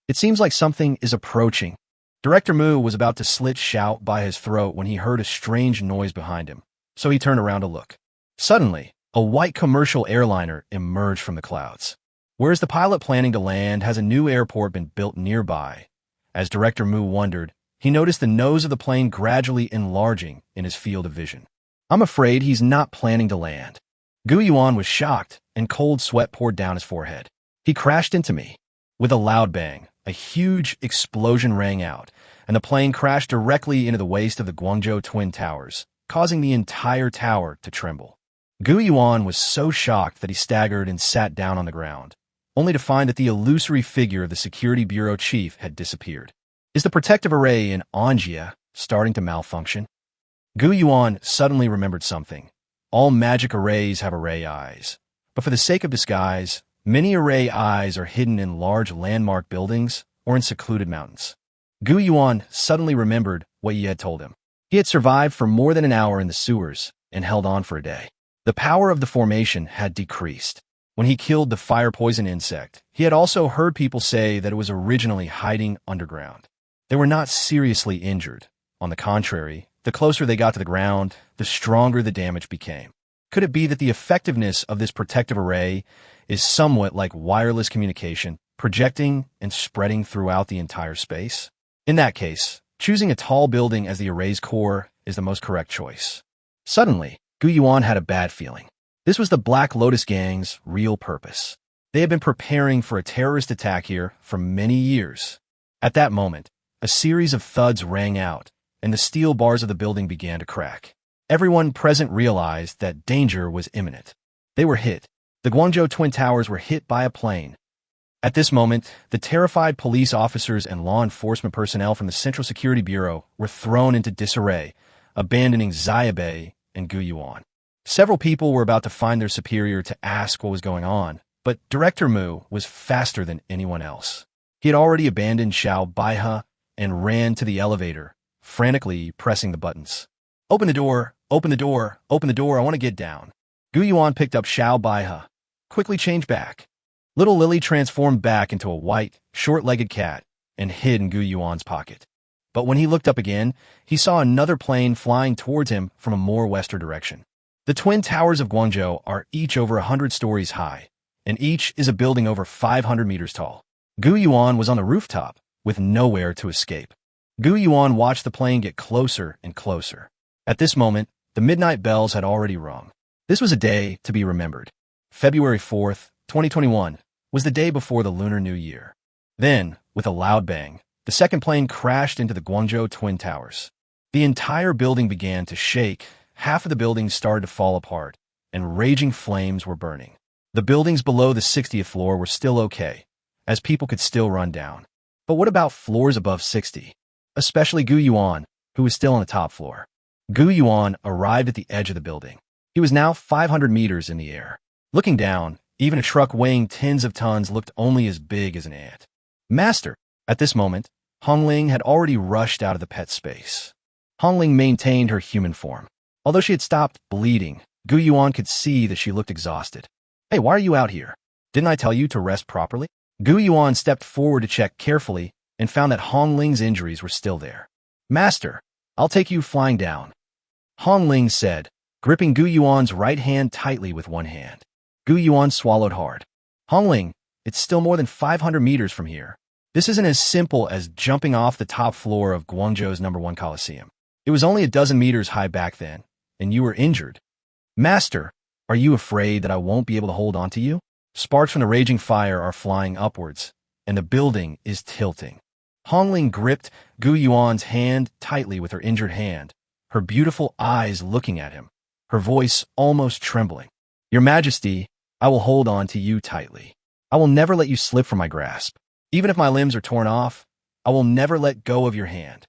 It seems like something is approaching. Director Mu was about to slit shout by his throat when he heard a strange noise behind him, so he turned around to look. Suddenly, a white commercial airliner emerged from the clouds. Where's the pilot planning to land? Has a new airport been built nearby? As Director Mu wondered, he noticed the nose of the plane gradually enlarging in his field of vision. I'm afraid he's not planning to land. Gu Yuan was shocked, and cold sweat poured down his forehead. He crashed into me. With a loud bang, a huge explosion rang out, and the plane crashed directly into the waist of the Guangzhou Twin Towers, causing the entire tower to tremble. Gu Yuan was so shocked that he staggered and sat down on the ground, only to find that the illusory figure of the Security Bureau chief had disappeared. Is the protective array in Anjia starting to malfunction? Gu Yuan suddenly remembered something. All magic arrays have array eyes, but for the sake of disguise, many array eyes are hidden in large landmark buildings or in secluded mountains. Gu Yuan suddenly remembered what Yi had told him. He had survived for more than an hour in the sewers and held on for a day. The power of the formation had decreased. When he killed the fire-poison insect, he had also heard people say that it was originally hiding underground. They were not seriously injured. On the contrary, the closer they got to the ground, the stronger the damage became. Could it be that the effectiveness of this protective array is somewhat like wireless communication, projecting and spreading throughout the entire space? In that case, choosing a tall building as the array's core is the most correct choice. Suddenly, Gu Yuan had a bad feeling. This was the Black Lotus Gang's real purpose. They had been preparing for a terrorist attack here for many years. At that moment, a series of thuds rang out, and the steel bars of the building began to crack. Everyone present realized that danger was imminent. They were hit. The Guangzhou Twin Towers were hit by a plane. At this moment, the terrified police officers and law enforcement personnel from the Central Security Bureau were thrown into disarray, abandoning Xiaobei and Gu Yuan. Several people were about to find their superior to ask what was going on, But Director Mu was faster than anyone else. He had already abandoned Xiao Baihe and ran to the elevator, frantically pressing the buttons. Open the door, open the door, open the door, I want to get down. Gu Yuan picked up Xiao Baihe, quickly changed back. Little Lily transformed back into a white, short-legged cat and hid in Gu Yuan's pocket. But when he looked up again, he saw another plane flying towards him from a more western direction. The Twin Towers of Guangzhou are each over 100 stories high, and each is a building over 500 meters tall. Gu Yuan was on the rooftop, with nowhere to escape. Gu Yuan watched the plane get closer and closer. At this moment, the midnight bells had already rung. This was a day to be remembered. February 4th, 2021, was the day before the Lunar New Year. Then, with a loud bang, the second plane crashed into the Guangzhou Twin Towers. The entire building began to shake, half of the buildings started to fall apart, and raging flames were burning. The buildings below the 60th floor were still okay, as people could still run down. But what about floors above 60? Especially Gu Yuan, who was still on the top floor. Gu Yuan arrived at the edge of the building. He was now 500 meters in the air. Looking down, even a truck weighing tens of tons looked only as big as an ant. Master! At this moment, Hongling had already rushed out of the pet space. Hongling maintained her human form. Although she had stopped bleeding, Gu Yuan could see that she looked exhausted. Hey, why are you out here? Didn't I tell you to rest properly? Gu Yuan stepped forward to check carefully and found that Hongling's injuries were still there. Master, I'll take you flying down. Hongling said, gripping Gu Yuan's right hand tightly with one hand. Gu Yuan swallowed hard. Hongling, it's still more than 500 meters from here. This isn't as simple as jumping off the top floor of Guangzhou's #1 Coliseum. It was only a dozen meters high back then, and you were injured. Master, are you afraid that I won't be able to hold on to you? Sparks from the raging fire are flying upwards, and the building is tilting. Hongling gripped Gu Yuan's hand tightly with her injured hand, her beautiful eyes looking at him, her voice almost trembling. Your Majesty, I will hold on to you tightly. I will never let you slip from my grasp. Even if my limbs are torn off, I will never let go of your hand.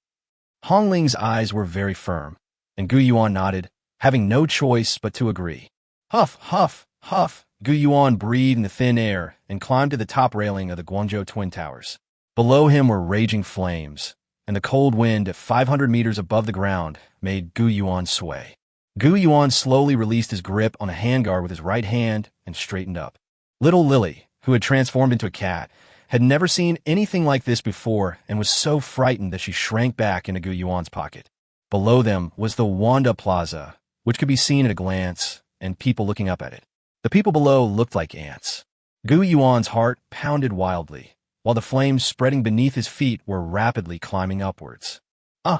Hongling's eyes were very firm, and Gu Yuan nodded, having no choice but to agree. Huff, huff, huff, Gu Yuan breathed in the thin air and climbed to the top railing of the Guangzhou Twin Towers. Below him were raging flames, and the cold wind at 500 meters above the ground made Gu Yuan sway. Gu Yuan slowly released his grip on a handguard with his right hand and straightened up. Little Lily, who had transformed into a cat, had never seen anything like this before and was so frightened that she shrank back into Gu Yuan's pocket. Below them was the Wanda Plaza, which could be seen at a glance, and people looking up at it. The people below looked like ants. Gu Yuan's heart pounded wildly, while the flames spreading beneath his feet were rapidly climbing upwards. Ah!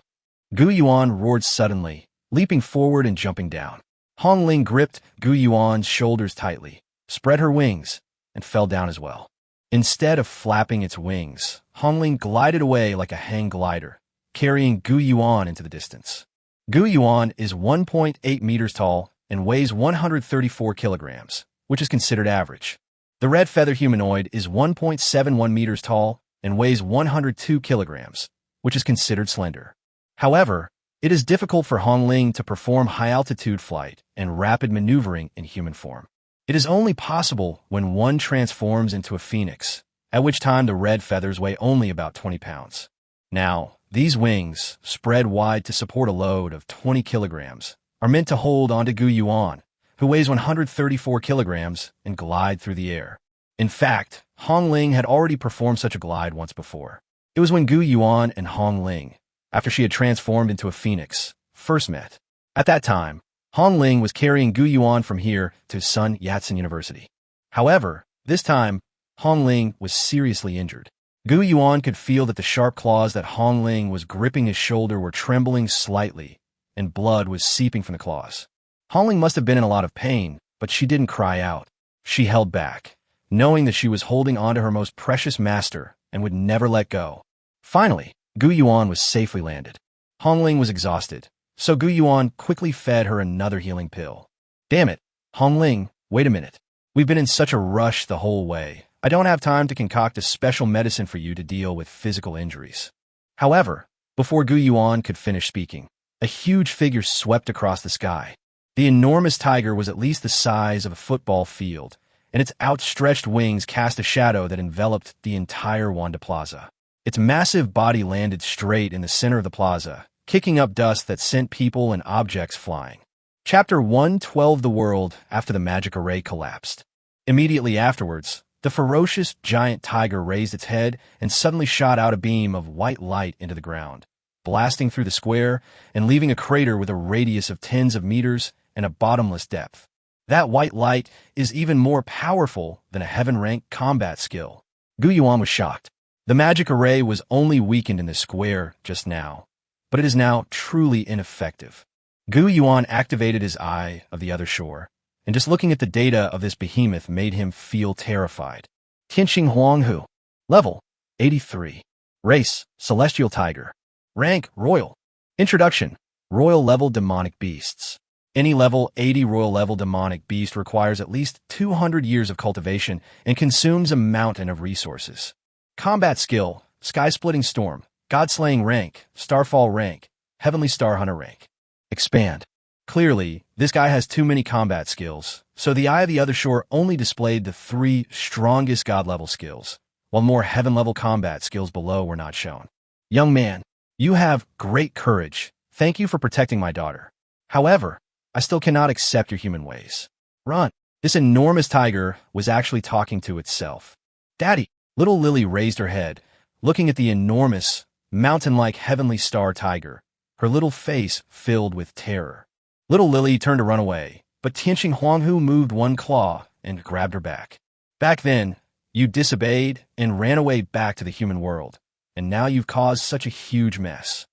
Gu Yuan roared suddenly, leaping forward and jumping down. Hongling gripped Gu Yuan's shoulders tightly, spread her wings, and fell down as well. Instead of flapping its wings, Hongling glided away like a hang glider, carrying Gu Yuan into the distance. Gu Yuan is 1.8 meters tall and weighs 134 kilograms, which is considered average. The red feather humanoid is 1.71 meters tall and weighs 102 kilograms, which is considered slender. However, it is difficult for Hongling to perform high-altitude flight and rapid maneuvering in human form. It is only possible when one transforms into a phoenix, at which time the red feathers weigh only about 20 pounds. Now, these wings, spread wide to support a load of 20 kilograms, are meant to hold onto Gu Yuan, who weighs 134 kilograms, and glide through the air. In fact, Hongling had already performed such a glide once before. It was when Gu Yuan and Hongling, after she had transformed into a phoenix, first met. At that time, Hongling was carrying Gu Yuan from here to Sun Yat-sen University. However, this time, Hongling was seriously injured. Gu Yuan could feel that the sharp claws that Hongling was gripping his shoulder were trembling slightly, and blood was seeping from the claws. Hongling must have been in a lot of pain, but she didn't cry out. She held back, knowing that she was holding onto her most precious master and would never let go. Finally, Gu Yuan was safely landed. Hongling was exhausted, so Gu Yuan quickly fed her another healing pill. Damn it, Hongling, wait a minute. We've been in such a rush the whole way. I don't have time to concoct a special medicine for you to deal with physical injuries. However, before Gu Yuan could finish speaking, a huge figure swept across the sky. The enormous tiger was at least the size of a football field, and its outstretched wings cast a shadow that enveloped the entire Wanda Plaza. Its massive body landed straight in the center of the plaza, kicking up dust that sent people and objects flying. Chapter 112: The World After the Magic Array Collapsed. Immediately afterwards, the ferocious giant tiger raised its head and suddenly shot out a beam of white light into the ground, blasting through the square and leaving a crater with a radius of tens of meters and a bottomless depth. That white light is even more powerful than a heaven-rank combat skill. Gu Yuan was shocked. The magic array was only weakened in the square just now, but it is now truly ineffective. Gu Yuan activated his eye of the other shore, and just looking at the data of this behemoth made him feel terrified. Tianqing Huanghu. Level: 83. Race: Celestial Tiger. Rank: Royal. Introduction: Royal Level Demonic Beasts. Any level 80 Royal Level Demonic Beast requires at least 200 years of cultivation and consumes a mountain of resources. Combat Skill: Sky-Splitting Storm. God-Slaying Rank. Starfall Rank. Heavenly Star Hunter Rank. Expand. Clearly, this guy has too many combat skills, so the Eye of the Other Shore only displayed the 3 strongest God-level skills, while more heaven-level combat skills below were not shown. Young man, you have great courage. Thank you for protecting my daughter. However, I still cannot accept your human ways. Run. This enormous tiger was actually talking to itself. Daddy. Little Lily raised her head, looking at the enormous, mountain-like heavenly star tiger, her little face filled with terror. Little Lily turned to run away, but Tianqing Huanghu moved one claw and grabbed her back. Back then, you disobeyed and ran away back to the human world, and now you've caused such a huge mess.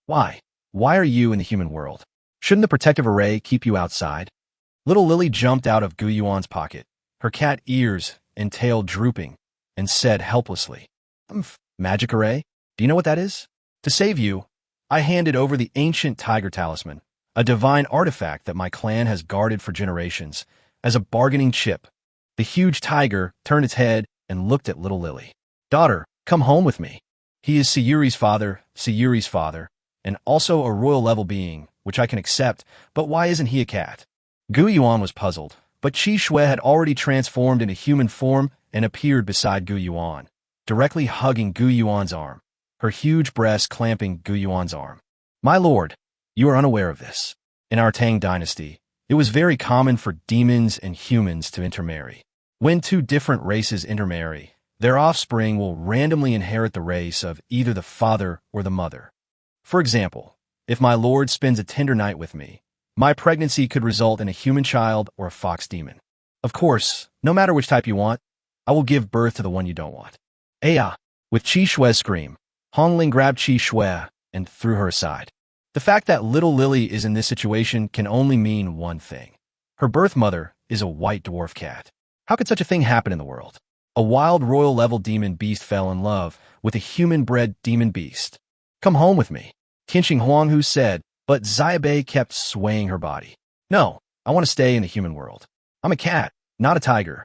Why? Why are you in the human world? Shouldn't the protective array keep you outside? Little Lily jumped out of Gu Yuan's pocket, her cat ears and tail drooping, and said helplessly, Magic array? Do you know what that is? To save you, I handed over the ancient tiger talisman, a divine artifact that my clan has guarded for generations, as a bargaining chip. The huge tiger turned its head and looked at little Lily. Daughter, come home with me. He is Sayuri's father, and also a royal level being, which I can accept, but why isn't he a cat? Gu Yuan was puzzled, but Qi Shui had already transformed into human form and appeared beside Gu Yuan, directly hugging Gu Yuan's arm, her huge breast clamping Gu Yuan's arm. My lord, you are unaware of this. In our Tang dynasty, it was very common for demons and humans to intermarry. When 2 different races intermarry, their offspring will randomly inherit the race of either the father or the mother. For example, if my lord spends a tender night with me, my pregnancy could result in a human child or a fox demon. Of course, no matter which type you want, I will give birth to the one you don't want. Aya! With Qi Shui's scream, Hongling grabbed Qi Shui and threw her aside. The fact that little Lily is in this situation can only mean one thing. Her birth mother is a white dwarf cat. How could such a thing happen in the world? A wild royal level demon beast fell in love with a human-bred demon beast. Come home with me, Tianqing Huanghu said, but Xiaobei kept swaying her body. No, I want to stay in the human world. I'm a cat, not a tiger.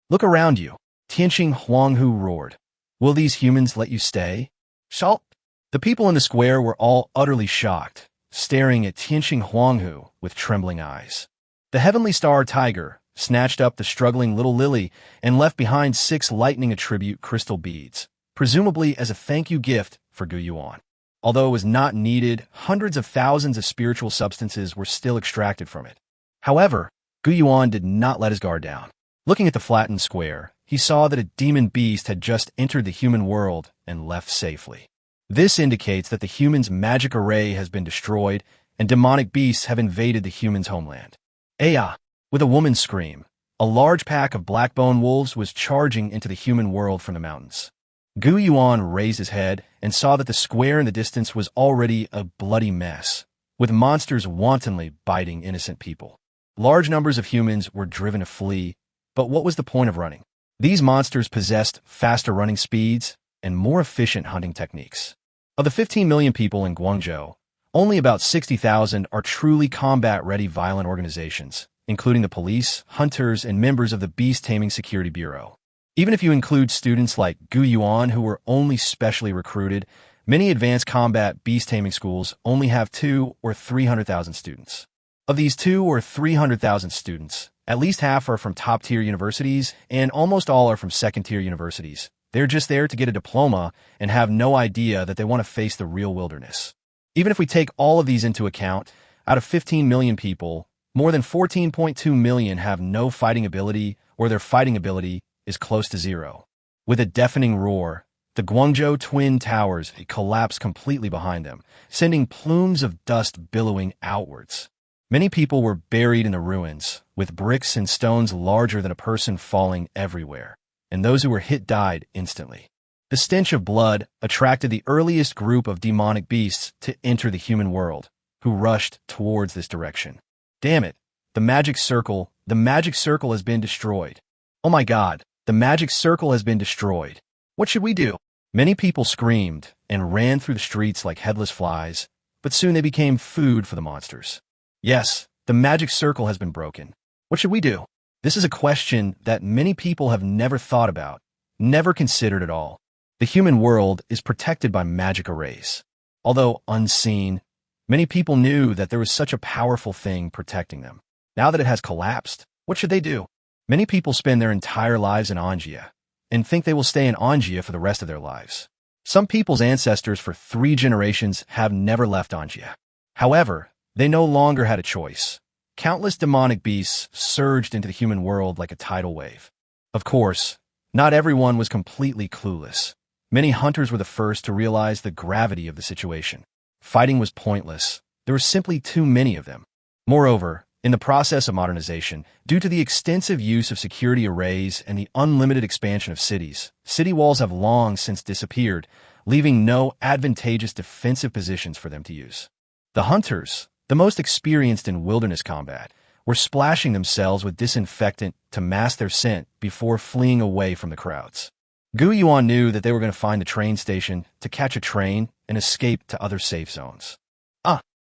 Look around you, Tianqing Huanghu roared. Will these humans let you stay? Shalt? The people in the square were all utterly shocked, staring at Tianqing Huanghu with trembling eyes. The heavenly star tiger snatched up the struggling little Lily and left behind 6 lightning attribute crystal beads, presumably as a thank you gift for Gu Yuan. Although it was not needed, hundreds of thousands of spiritual substances were still extracted from it. However, Gu Yuan did not let his guard down. Looking at the flattened square, he saw that a demon beast had just entered the human world and left safely. This indicates that the human's magic array has been destroyed and demonic beasts have invaded the human's homeland. Aya! With a woman's scream, a large pack of black-bone wolves was charging into the human world from the mountains. Gu Yuan raised his head and saw that the square in the distance was already a bloody mess, with monsters wantonly biting innocent people. Large numbers of humans were driven to flee, but what was the point of running? These monsters possessed faster running speeds and more efficient hunting techniques. Of the 15 million people in Guangzhou, only about 60,000 are truly combat-ready violent organizations, including the police, hunters, and members of the Beast Taming Security Bureau. Even if you include students like Gu Yuan who were only specially recruited, many advanced combat beast taming schools only have 200,000 or 300,000 students. Of these 200,000 or 300,000 students, At least half are from top-tier universities, and almost all are from second-tier universities. They're just there to get a diploma and have no idea that they want to face the real wilderness. Even if we take all of these into account, out of 15 million people, more than 14.2 million have no fighting ability, or their fighting ability is close to zero. With a deafening roar, the Guangzhou Twin Towers collapsed completely behind them, sending plumes of dust billowing outwards. Many people were buried in the ruins, with bricks and stones larger than a person falling everywhere, and those who were hit died instantly. The stench of blood attracted the earliest group of demonic beasts to enter the human world, who rushed towards this direction. Damn it, the magic circle has been destroyed. Oh my God, the magic circle has been destroyed. What should we do? Many people screamed and ran through the streets like headless flies, but soon they became food for the monsters. Yes, the magic circle has been broken. What should we do? This is a question that many people have never thought about, never considered at all. The human world is protected by magic arrays. Although unseen, many people knew that there was such a powerful thing protecting them. Now that it has collapsed, what should they do? Many people spend their entire lives in Anjia and think they will stay in Anjia for the rest of their lives. Some people's ancestors for 3 generations have never left Anjia. However, they no longer had a choice. Countless demonic beasts surged into the human world like a tidal wave. Of course, not everyone was completely clueless. Many hunters were the first to realize the gravity of the situation. Fighting was pointless. There were simply too many of them. Moreover, in the process of modernization, due to the extensive use of security arrays and the unlimited expansion of cities, city walls have long since disappeared, leaving no advantageous defensive positions for them to use. The hunters, the most experienced in wilderness combat, were splashing themselves with disinfectant to mask their scent before fleeing away from the crowds. Gu Yuan knew that they were going to find the train station to catch a train and escape to other safe zones.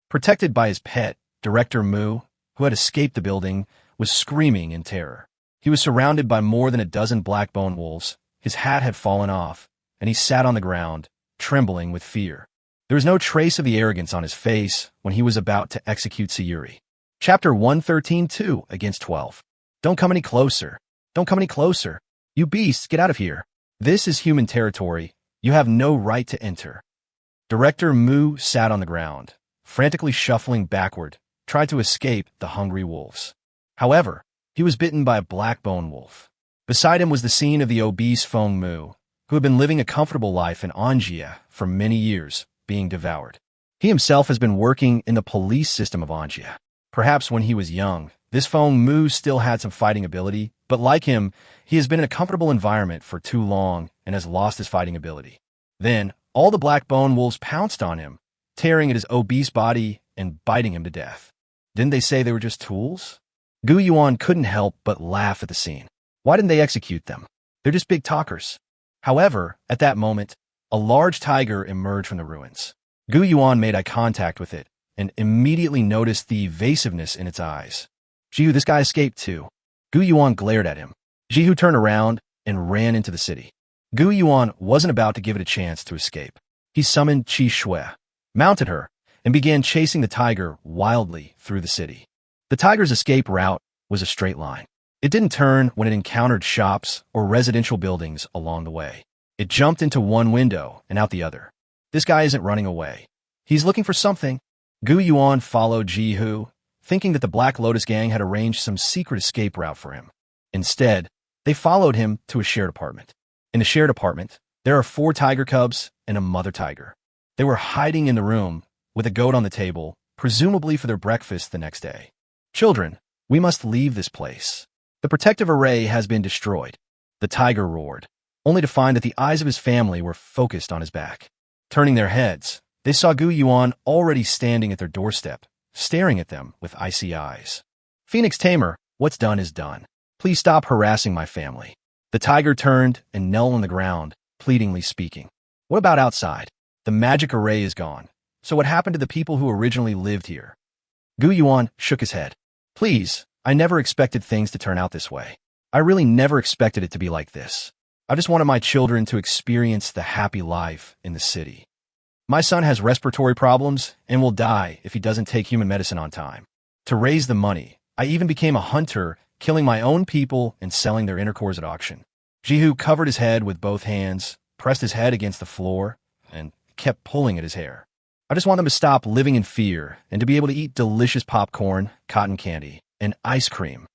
Protected by his pet, Director Mu, who had escaped the building, was screaming in terror. He was surrounded by more than a dozen black bone wolves. His hat had fallen off, and he sat on the ground, trembling with fear. There was no trace of the arrogance on his face when he was about to execute Sayuri. Chapter 113-2 against 12. Don't come any closer. Don't come any closer. You beasts, get out of here. This is human territory. You have no right to enter. Director Mu sat on the ground, frantically shuffling backward, tried to escape the hungry wolves. However, he was bitten by a black bone wolf. Beside him was the scene of the obese Feng Mu, who had been living a comfortable life in Anjia for many years, being devoured. He himself has been working in the police system of Anjia. Perhaps when he was young, this Feng Mu still had some fighting ability, but like him, he has been in a comfortable environment for too long and has lost his fighting ability. Then, all the black bone wolves pounced on him, tearing at his obese body and biting him to death. Didn't they say they were just tools? Gu Yuan couldn't help but laugh at the scene. Why didn't they execute them? They're just big talkers. However, at that moment, a large tiger emerged from the ruins. Gu Yuan made eye contact with it and immediately noticed the evasiveness in its eyes. Jihu, this guy escaped too. Gu Yuan glared at him. Jihu turned around and ran into the city. Gu Yuan wasn't about to give it a chance to escape. He summoned Qi Shui, mounted her, and began chasing the tiger wildly through the city. The tiger's escape route was a straight line. It didn't turn when it encountered shops or residential buildings along the way. It jumped into one window and out the other. This guy isn't running away. He's looking for something. Gu Yuan followed Jihu, thinking that the Black Lotus gang had arranged some secret escape route for him. Instead, they followed him to a shared apartment. In the shared apartment, there are 4 tiger cubs and a mother tiger. They were hiding in the room with a goat on the table, presumably for their breakfast the next day. Children, we must leave this place. The protective array has been destroyed. The tiger roared, only to find that the eyes of his family were focused on his back. Turning their heads, they saw Gu Yuan already standing at their doorstep, staring at them with icy eyes. Phoenix Tamer, what's done is done. Please stop harassing my family. The tiger turned and knelt on the ground, pleadingly speaking. What about outside? The magic array is gone. So what happened to the people who originally lived here? Gu Yuan shook his head. Please, I never expected things to turn out this way. I really never expected it to be like this. I just wanted my children to experience the happy life in the city. My son has respiratory problems and will die if he doesn't take human medicine on time. To raise the money, I even became a hunter killing my own people and selling their inner cores at auction. Jihu covered his head with both hands, pressed his head against the floor, and kept pulling at his hair. I just want them to stop living in fear and to be able to eat delicious popcorn, cotton candy, and ice cream.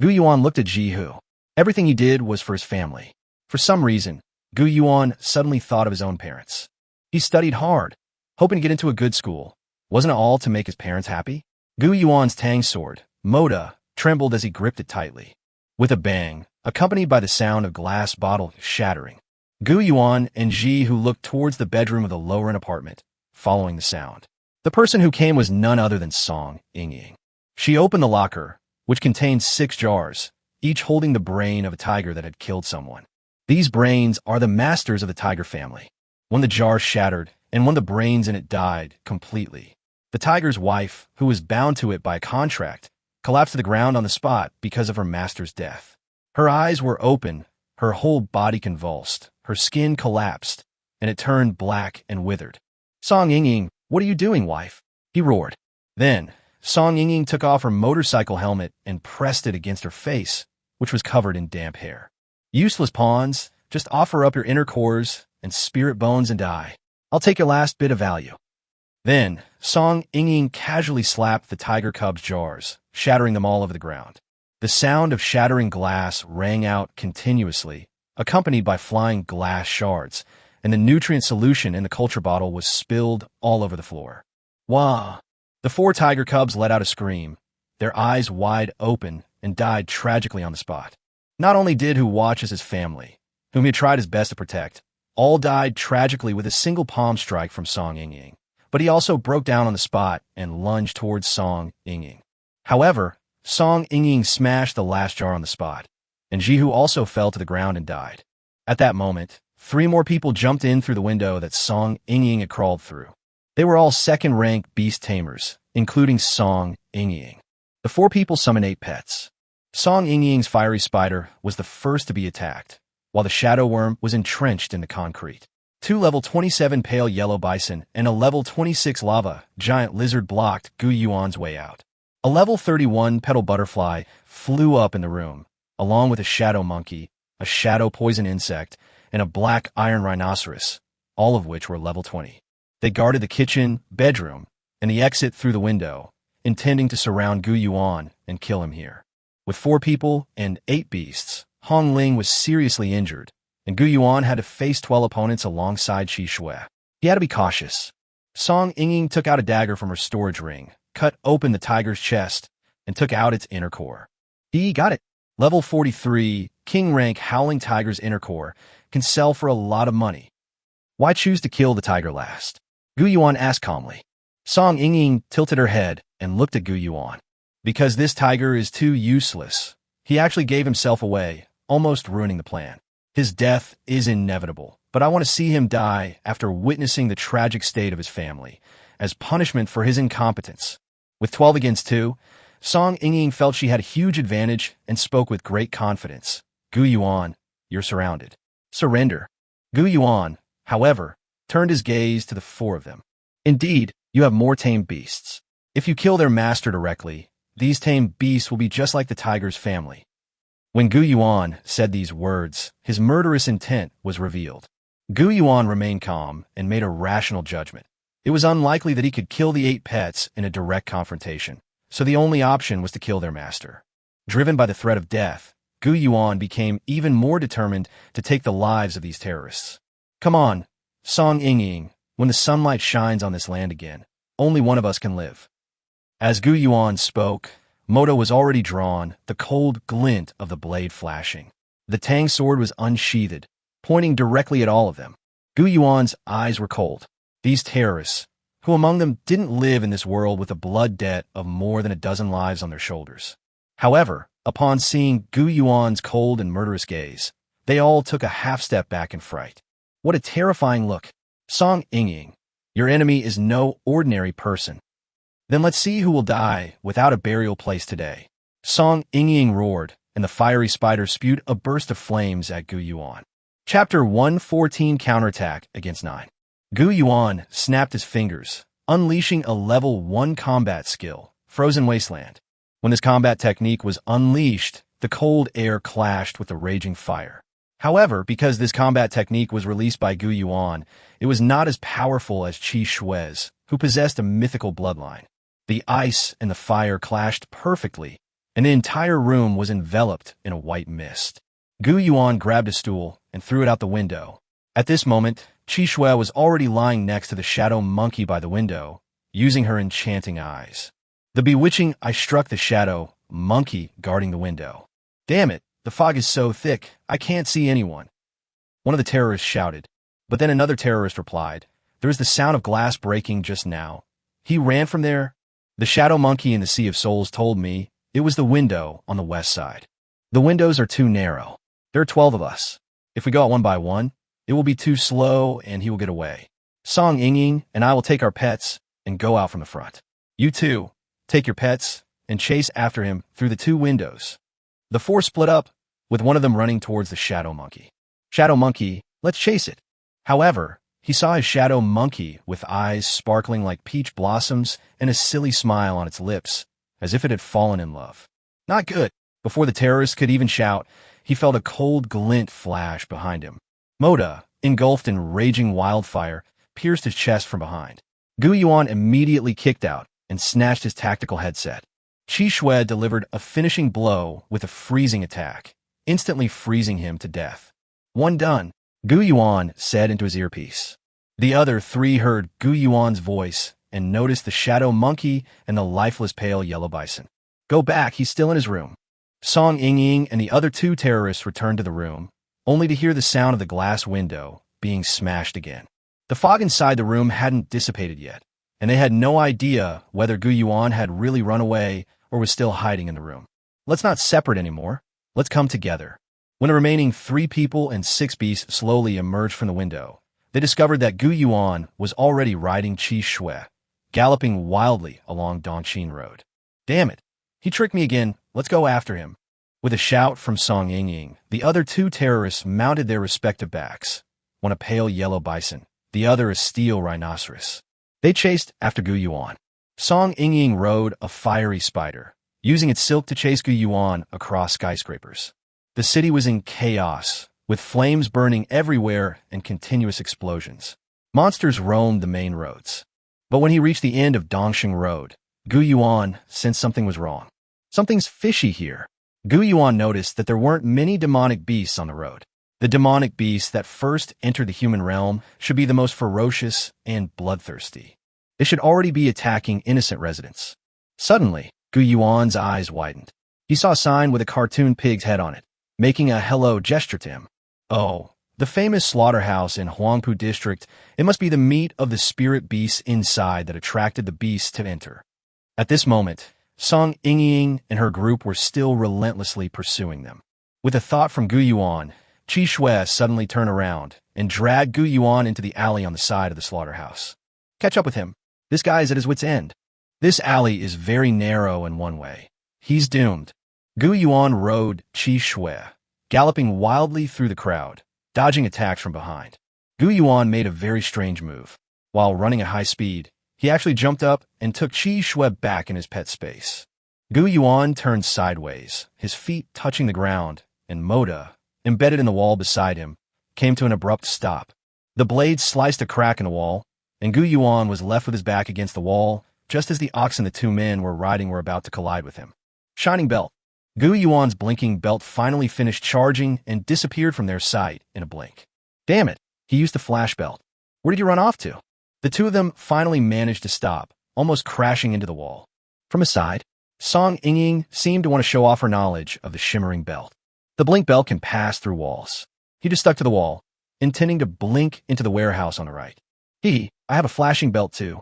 Gu Yuan looked at Jihu. Everything he did was for his family. For some reason, Gu Yuan suddenly thought of his own parents. He studied hard, hoping to get into a good school. Wasn't it all to make his parents happy? Gu Yuan's tang sword, Moda, trembled as he gripped it tightly. With a bang, accompanied by the sound of glass bottle shattering, Gu Yuan and Jihu looked towards the bedroom of the lower-end apartment, following the sound. The person who came was none other than Song Ying. She opened the locker, which contained 6 jars, each holding the brain of a tiger that had killed someone. These brains are the masters of the tiger family. When the jar shattered, and when the brains in it died completely, the tiger's wife, who was bound to it by a contract, collapsed to the ground on the spot because of her master's death. Her eyes were open, her whole body convulsed, her skin collapsed, and it turned black and withered. Song Ying, what are you doing, wife? He roared. Then, Song Ying took off her motorcycle helmet and pressed it against her face, which was covered in damp hair. Useless pawns, just offer up your inner cores and spirit bones and die. I'll take your last bit of value. Then, Song Ying casually slapped the tiger cub's jars, shattering them all over the ground. The sound of shattering glass rang out continuously, accompanied by flying glass shards, and the nutrient solution in the culture bottle was spilled all over the floor. Wah! The 4 tiger cubs let out a scream, their eyes wide open, and died tragically on the spot. Not only did Hu watch as his family, whom he had tried his best to protect, all died tragically with a single palm strike from Song Ying, but he also broke down on the spot and lunged towards Song Ying. However, Song Ying smashed the last jar on the spot, and Jihu also fell to the ground and died. At that moment, 3 more people jumped in through the window that Song Ying had crawled through. They were all second-rank beast tamers, including Song Ying. The 4 people summoned 8 pets. Song Ying's fiery spider was the first to be attacked, while the shadow worm was entrenched in the concrete. 2 level 27 pale yellow bison and a level 26 lava giant lizard blocked Gu Yuan's way out. A level 31 petal butterfly flew up in the room, along with a shadow monkey, a shadow poison insect, and a black iron rhinoceros, all of which were level 20. They guarded the kitchen, bedroom, and the exit through the window, intending to surround Gu Yuan and kill him here. With 4 people and 8 beasts, Hong Ling was seriously injured, and Gu Yuan had to face 12 opponents alongside Qi Shui. He had to be cautious. Song Ying took out a dagger from her storage ring, cut open the tiger's chest, and took out its inner core. He got it. Level 43, King rank Howling Tiger's inner core can sell for a lot of money. Why choose to kill the tiger last? Gu Yuan asked calmly. Song Ying tilted her head and looked at Gu Yuan. Because this tiger is too useless. He actually gave himself away, almost ruining the plan. His death is inevitable, but I want to see him die after witnessing the tragic state of his family, as punishment for his incompetence. With 12 against 2, Song Ying felt she had a huge advantage and spoke with great confidence. Gu Yuan, you're surrounded. Surrender. Gu Yuan, however, turned his gaze to the 4 of them. Indeed, you have more tame beasts. If you kill their master directly, these tame beasts will be just like the tiger's family. When Gu Yuan said these words, his murderous intent was revealed. Gu Yuan remained calm and made a rational judgment. It was unlikely that he could kill the 8 pets in a direct confrontation, so the only option was to kill their master. Driven by the threat of death, Gu Yuan became even more determined to take the lives of these terrorists. Come on, Song Ying, when the sunlight shines on this land again, only one of us can live. As Gu Yuan spoke, Moto was already drawn, the cold glint of the blade flashing. The tang sword was unsheathed, pointing directly at all of them. Gu Yuan's eyes were cold. These terrorists, who among them didn't live in this world with a blood debt of more than a dozen lives on their shoulders. However, upon seeing Gu Yuan's cold and murderous gaze, they all took a half-step back in fright. What a terrifying look. Song Ying, your enemy is no ordinary person. Then let's see who will die without a burial place today. Song Ying roared, and the fiery spider spewed a burst of flames at Gu Yuan. Chapter 114 Counterattack against 9. Gu Yuan snapped his fingers, unleashing a level 1 combat skill, Frozen Wasteland. When this combat technique was unleashed, the cold air clashed with the raging fire. However, because this combat technique was released by Gu Yuan, it was not as powerful as Qi Shui's, who possessed a mythical bloodline. The ice and the fire clashed perfectly, and the entire room was enveloped in a white mist. Gu Yuan grabbed a stool and threw it out the window. At this moment, Qi Shui was already lying next to the shadow monkey by the window, using her enchanting eyes. The bewitching eye struck the shadow monkey guarding the window. "Damn it, the fog is so thick, I can't see anyone," one of the terrorists shouted. But then another terrorist replied, "There is the sound of glass breaking just now." He ran from there. The shadow monkey in the Sea of Souls told me it was the window on the west side. "The windows are too narrow. There are 12 of us. If we go out one by one, it will be too slow and he will get away. Song Yingying and I will take our pets and go out from the front. You two, take your pets and chase after him through the 2 windows." The 4 split up, with one of them running towards the shadow monkey. "Shadow monkey, let's chase it." However, he saw his shadow monkey with eyes sparkling like peach blossoms and a silly smile on its lips, as if it had fallen in love. Not good. Before the terrorist could even shout, he felt a cold glint flash behind him. Moda, engulfed in raging wildfire, pierced his chest from behind. Gu Yuan immediately kicked out and snatched his tactical headset. Qi Shui delivered a finishing blow with a freezing attack, instantly freezing him to death. "One done," Gu Yuan said into his earpiece. The other 3 heard Gu Yuan's voice and noticed the shadow monkey and the lifeless pale yellow bison. "Go back, he's still in his room." Song Yingying and the other 2 terrorists returned to the room, only to hear the sound of the glass window being smashed again. The fog inside the room hadn't dissipated yet, and they had no idea whether Gu Yuan had really run away or was still hiding in the room. "Let's not separate anymore. Let's come together." When the remaining 3 people and 6 beasts slowly emerged from the window, they discovered that Gu Yuan was already riding Qi Shui, galloping wildly along Dongqing Road. "Damn it, he tricked me again. Let's go after him." With a shout from Song Yingying, the other 2 terrorists mounted their respective backs, one a pale yellow bison, the other a steel rhinoceros. They chased after Gu Yuan. Song Yingying rode a fiery spider, using its silk to chase Gu Yuan across skyscrapers. The city was in chaos, with flames burning everywhere and continuous explosions. Monsters roamed the main roads. But when he reached the end of Dongqing Road, Gu Yuan sensed something was wrong. "Something's fishy here." Gu Yuan noticed that there weren't many demonic beasts on the road. The demonic beasts that first entered the human realm should be the most ferocious and bloodthirsty. They should already be attacking innocent residents. Suddenly, Gu Yuan's eyes widened. He saw a sign with a cartoon pig's head on it, making a hello gesture to him. "Oh, the famous slaughterhouse in Huangpu district. It must be the meat of the spirit beasts inside that attracted the beasts to enter." At this moment, Song Yingying and her group were still relentlessly pursuing them. With a thought from Gu Yuan, Qi Shui suddenly turned around and dragged Gu Yuan into the alley on the side of the slaughterhouse. "Catch up with him. This guy is at his wit's end. This alley is very narrow in one way. He's doomed." Gu Yuan rode Qi Shui, galloping wildly through the crowd, dodging attacks from behind. Gu Yuan made a very strange move. While running at high speed, he actually jumped up and took Qi Shui back in his pet space. Gu Yuan turned sideways, his feet touching the ground, and Moda, embedded in the wall beside him, came to an abrupt stop. The blade sliced a crack in the wall, and Gu Yuan was left with his back against the wall, just as the oxen the 2 men were riding were about to collide with him. Shining belt. Gu Yuan's blinking belt finally finished charging and disappeared from their sight in a blink. "Damn it, he used the flash belt. Where did you run off to?" The 2 of them finally managed to stop, almost crashing into the wall. From his side, Song Yingying seemed to want to show off her knowledge of the shimmering belt. The blink belt can pass through walls. He just stuck to the wall, intending to blink into the warehouse on the right. I have a flashing belt too."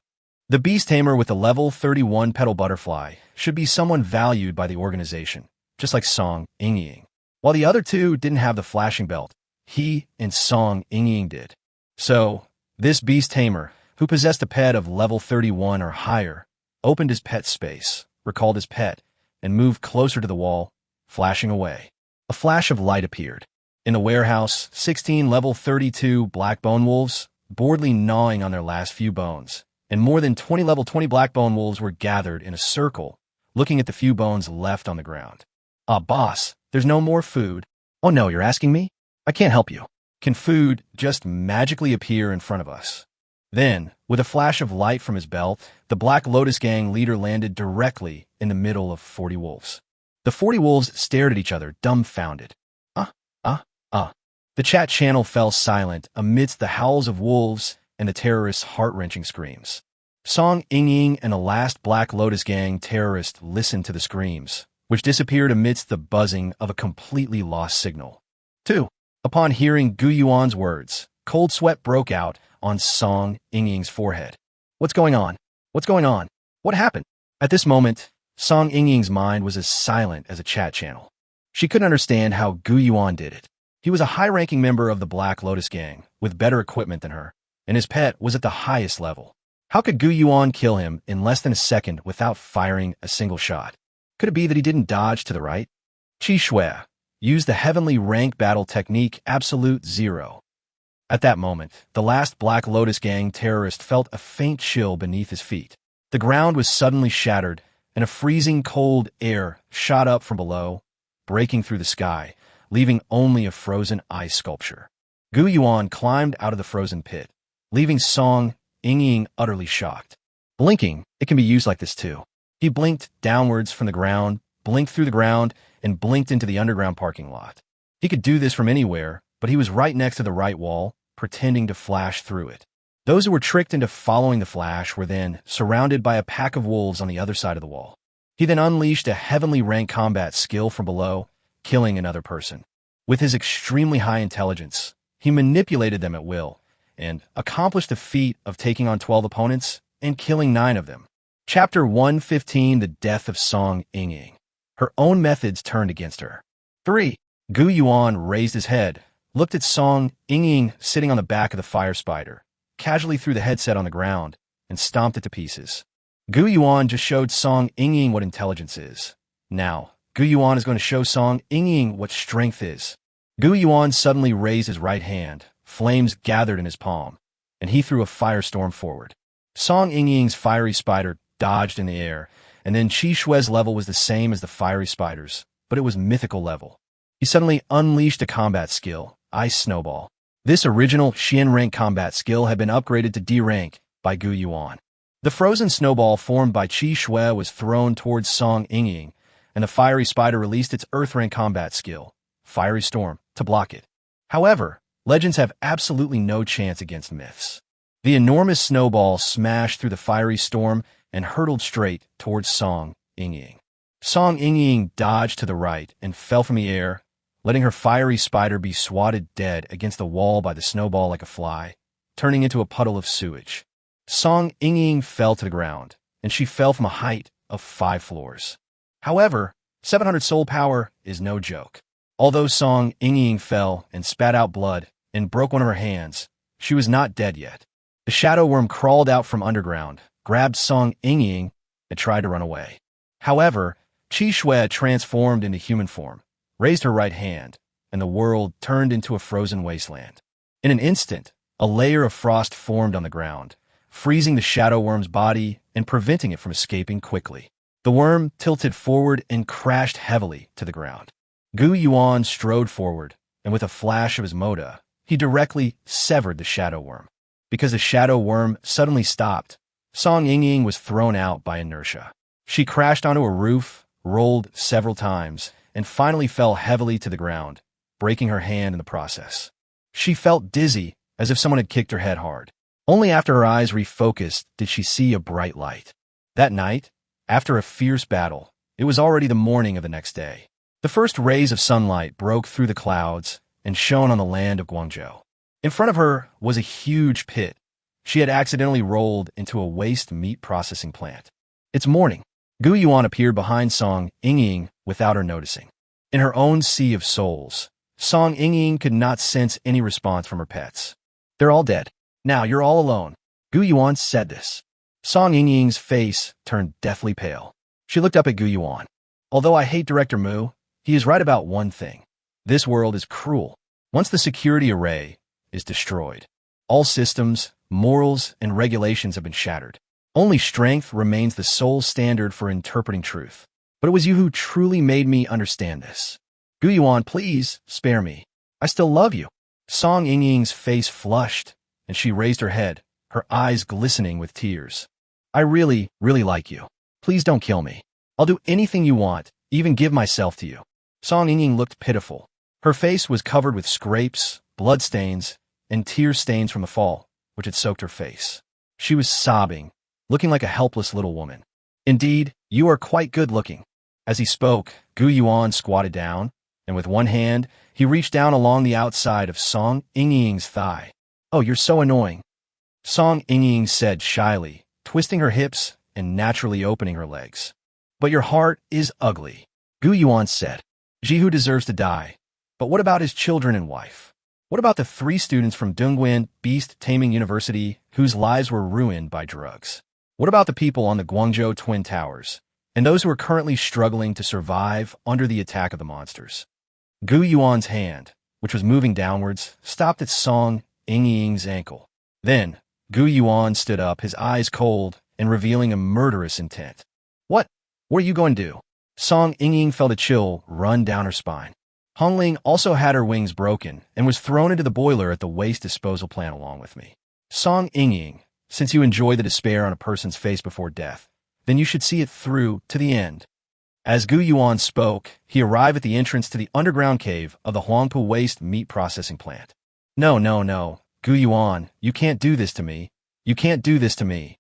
The beast tamer with the level 31 petal butterfly should be someone valued by the organization, just like Song Yingying. While the other 2 didn't have the flashing belt, he and Song Yingying did. So, this beast tamer, who possessed a pet of level 31 or higher, opened his pet space, recalled his pet, and moved closer to the wall, flashing away. A flash of light appeared. In the warehouse, 16 level 32 black bone wolves, boredly gnawing on their last few bones, and more than 20 level 20 black bone wolves were gathered in a circle, looking at the few bones left on the ground. Ah, boss, there's no more food. Oh no, you're asking me? I can't help you. Can food just magically appear in front of us? Then, with a flash of light from his belt, the Black Lotus Gang leader landed directly in the middle of 40 wolves. The 40 wolves stared at each other, dumbfounded. The chat channel fell silent amidst the howls of wolves and the terrorists' heart-wrenching screams. Song Ying and the last Black Lotus Gang terrorist listened to the screams, which disappeared amidst the buzzing of a completely lost signal. 2. Upon hearing Gu Yuan's words, cold sweat broke out on Song Ying's forehead. What's going on? What's going on? What happened? At this moment, Song Ying's mind was as silent as a chat channel. She couldn't understand how Gu Yuan did it. He was a high-ranking member of the Black Lotus Gang, with better equipment than her, and his pet was at the highest level. How could Gu Yuan kill him in less than a second without firing a single shot? Could it be that he didn't dodge to the right? Qi Shui used the heavenly rank battle technique Absolute Zero. At that moment, the last Black Lotus Gang terrorist felt a faint chill beneath his feet. The ground was suddenly shattered, and a freezing cold air shot up from below, breaking through the sky, leaving only a frozen ice sculpture. Gu Yuan climbed out of the frozen pit, leaving Song Ying utterly shocked. Blinking, it can be used like this too. He blinked downwards from the ground, blinked through the ground, and blinked into the underground parking lot. He could do this from anywhere, but he was right next to the right wall, pretending to flash through it. Those who were tricked into following the flash were then surrounded by a pack of wolves on the other side of the wall. He then unleashed a heavenly rank combat skill from below, killing another person. With his extremely high intelligence, he manipulated them at will, and accomplished the feat of taking on 12 opponents and killing 9 of them. Chapter 115, The Death of Song Ying. Her own methods turned against her. 3. Gu Yuan raised his head, looked at Song Ying sitting on the back of the fire spider, casually threw the headset on the ground, and stomped it to pieces. Gu Yuan just showed Song Ying what intelligence is. Now, Gu Yuan is going to show Song Ying what strength is. Gu Yuan suddenly raised his right hand, flames gathered in his palm, and he threw a firestorm forward. Song Ying's fiery spider dodged in the air, and then Qi Shui's level was the same as the fiery spider's, but it was mythical level. He suddenly unleashed a combat skill, Ice Snowball. This original Xian rank combat skill had been upgraded to D rank by Gu Yuan. The frozen snowball formed by Qi Shui was thrown towards Song Ying, and the fiery spider released its Earth rank combat skill, Fiery Storm, to block it. However, legends have absolutely no chance against myths. The enormous snowball smashed through the fiery storm and hurtled straight towards Song Ying. Song Ying dodged to the right and fell from the air, letting her fiery spider be swatted dead against the wall by the snowball like a fly, turning into a puddle of sewage. Song Ying fell to the ground, and she fell from a height of 5 floors. However, 700 soul power is no joke. Although Song Ying fell and spat out blood and broke one of her hands, she was not dead yet. The shadow worm crawled out from underground, grabbed Song Ying, and tried to run away. However, Qi Shui transformed into human form, raised her right hand, and the world turned into a frozen wasteland. In an instant, a layer of frost formed on the ground, freezing the shadow worm's body and preventing it from escaping quickly. The worm tilted forward and crashed heavily to the ground. Gu Yuan strode forward, and with a flash of his moda, he directly severed the shadow worm. Because the shadow worm suddenly stopped, Song Ying was thrown out by inertia. She crashed onto a roof, rolled several times, and finally fell heavily to the ground, breaking her hand in the process. She felt dizzy, as if someone had kicked her head hard. Only after her eyes refocused did she see a bright light. That night, after a fierce battle, it was already the morning of the next day. The first rays of sunlight broke through the clouds and shone on the land of Guangzhou. In front of her was a huge pit. She had accidentally rolled into a waste meat processing plant. It's morning. Gu Yuan appeared behind Song Ying without her noticing. In her own sea of souls, Song Ying could not sense any response from her pets. They're all dead. Now you're all alone. Gu Yuan said this. Song Ying's face turned deathly pale. She looked up at Gu Yuan. Although I hate Director Mu, he is right about one thing. This world is cruel. Once the security array is destroyed, all systems, morals, and regulations have been shattered. Only strength remains the sole standard for interpreting truth. But it was you who truly made me understand this. Gu Yuan, please, spare me. I still love you. Song Yingying's face flushed, and she raised her head, her eyes glistening with tears. I really, really like you. Please don't kill me. I'll do anything you want, even give myself to you. Song Yingying looked pitiful. Her face was covered with scrapes, bloodstains, and tear stains from the fall, which had soaked her face. She was sobbing, looking like a helpless little woman. Indeed, you are quite good-looking. As he spoke, Gu Yuan squatted down, and with one hand, he reached down along the outside of Song Yingying's thigh. Oh, you're so annoying. Song Yingying said shyly, twisting her hips and naturally opening her legs. But your heart is ugly, Gu Yuan said. Jihu deserves to die. But what about his children and wife? What about the 3 students from Dongguan Beast Taming University whose lives were ruined by drugs? What about the people on the Guangzhou Twin Towers, and those who are currently struggling to survive under the attack of the monsters? Gu Yuan's hand, which was moving downwards, stopped at Song Yingying's ankle. Then, Gu Yuan stood up, his eyes cold and revealing a murderous intent. What are you going to do? Song Yingying felt a chill run down her spine. Hongling also had her wings broken and was thrown into the boiler at the waste disposal plant along with me. Song Yingying, since you enjoy the despair on a person's face before death, then you should see it through to the end. As Gu Yuan spoke, he arrived at the entrance to the underground cave of the Huangpu waste meat processing plant. No, Gu Yuan, you can't do this to me. You can't do this to me.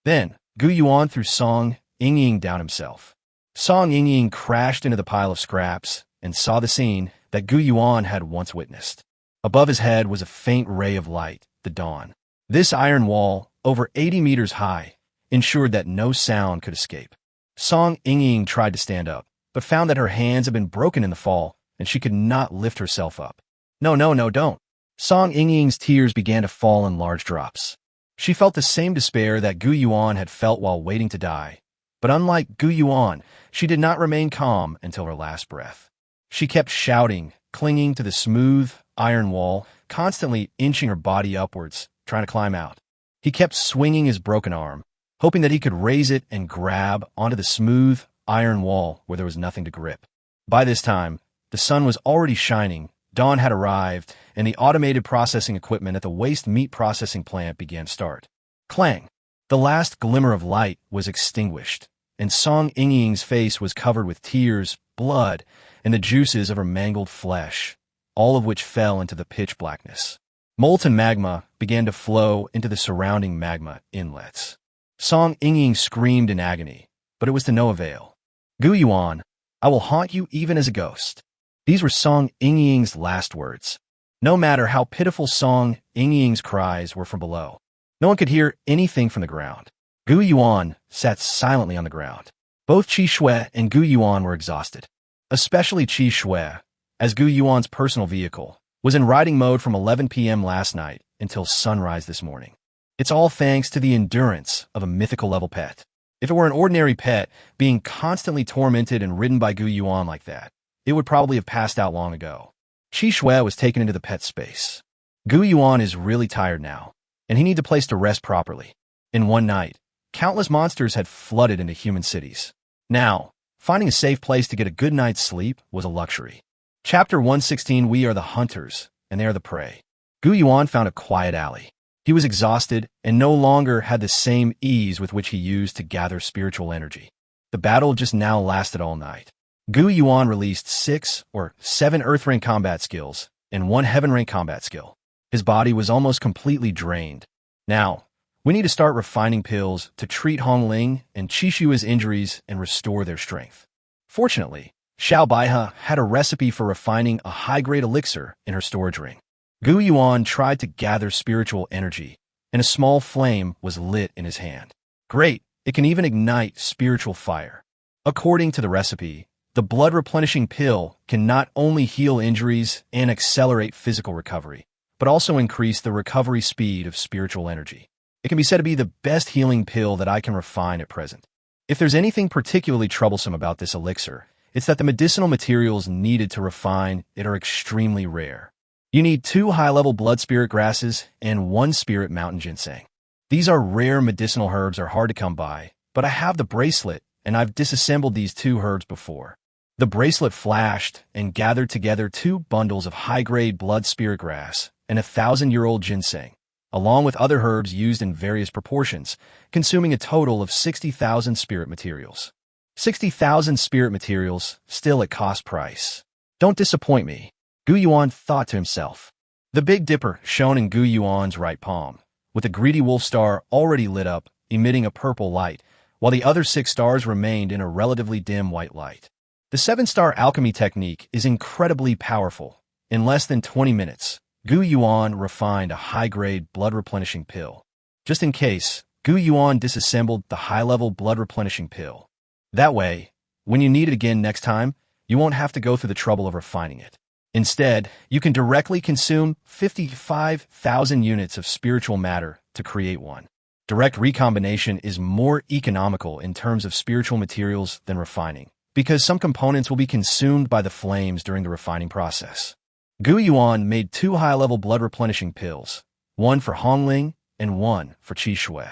Then, Gu Yuan threw Song Yingying down himself. Song Yingying crashed into the pile of scraps and saw the scene that Gu Yuan had once witnessed. Above his head was a faint ray of light, the dawn. This iron wall, over 80 meters high, ensured that no sound could escape. Song Yingying tried to stand up, but found that her hands had been broken in the fall, and she could not lift herself up. No, don't. Song Yingying's tears began to fall in large drops. She felt the same despair that Gu Yuan had felt while waiting to die. But unlike Gu Yuan, she did not remain calm until her last breath. She kept shouting, clinging to the smooth, iron wall, constantly inching her body upwards, trying to climb out. He kept swinging his broken arm, hoping that he could raise it and grab onto the smooth, iron wall where there was nothing to grip. By this time, the sun was already shining, dawn had arrived, and the automated processing equipment at the waste meat processing plant began to start. Clang! The last glimmer of light was extinguished, and Song Yingying's face was covered with tears, blood, and the juices of her mangled flesh, all of which fell into the pitch blackness. Molten magma began to flow into the surrounding magma inlets. Song Yingying screamed in agony, but it was to no avail. Gu Yuan, I will haunt you even as a ghost. These were Song Yingying's last words. No matter how pitiful Song Yingying's cries were from below, no one could hear anything from the ground. Gu Yuan sat silently on the ground. Both Qi Shui and Gu Yuan were exhausted. Especially Qi Shui, as Gu Yuan's personal vehicle, was in riding mode from 11 p.m. last night until sunrise this morning. It's all thanks to the endurance of a mythical level pet. If it were an ordinary pet, being constantly tormented and ridden by Gu Yuan like that, it would probably have passed out long ago. Qi Shui was taken into the pet space. Gu Yuan is really tired now, and he needs a place to rest properly. In one night, countless monsters had flooded into human cities. Now, finding a safe place to get a good night's sleep was a luxury. Chapter 116. We are the hunters, and they are the prey. Gu Yuan found a quiet alley. He was exhausted and no longer had the same ease with which he used to gather spiritual energy. The battle just now lasted all night. Gu Yuan released 6 or 7 Earth Rank combat skills and 1 Heaven Rank combat skill. His body was almost completely drained. Now, we need to start refining pills to treat Hongling and Qishua's injuries and restore their strength. Fortunately, Xiao Baihe had a recipe for refining a high-grade elixir in her storage ring. Gu Yuan tried to gather spiritual energy, and a small flame was lit in his hand. Great, it can even ignite spiritual fire. According to the recipe, the blood-replenishing pill can not only heal injuries and accelerate physical recovery, but also increase the recovery speed of spiritual energy. It can be said to be the best healing pill that I can refine at present. If there's anything particularly troublesome about this elixir, it's that the medicinal materials needed to refine it are extremely rare. You need 2 high-level blood spirit grasses and 1 spirit mountain ginseng. These are rare medicinal herbs are hard to come by, but I have the bracelet, and I've disassembled these two herbs before. The bracelet flashed and gathered together 2 bundles of high-grade blood spirit grass and 1,000-year-old ginseng, along with other herbs used in various proportions, consuming a total of 60,000 spirit materials. 60,000 spirit materials, still at cost price. Don't disappoint me, Gu Yuan thought to himself. The Big Dipper shone in Gu Yuan's right palm, with the greedy wolf star already lit up, emitting a purple light, while the other 6 stars remained in a relatively dim white light. The 7-star alchemy technique is incredibly powerful. In less than 20 minutes, Gu Yuan refined a high-grade blood-replenishing pill. Just in case, Gu Yuan disassembled the high-level blood-replenishing pill. That way, when you need it again next time, you won't have to go through the trouble of refining it. Instead, you can directly consume 55,000 units of spiritual matter to create one. Direct recombination is more economical in terms of spiritual materials than refining, because some components will be consumed by the flames during the refining process. Gu Yuan made 2 high-level blood-replenishing pills, one for Hongling and one for Qi Shui.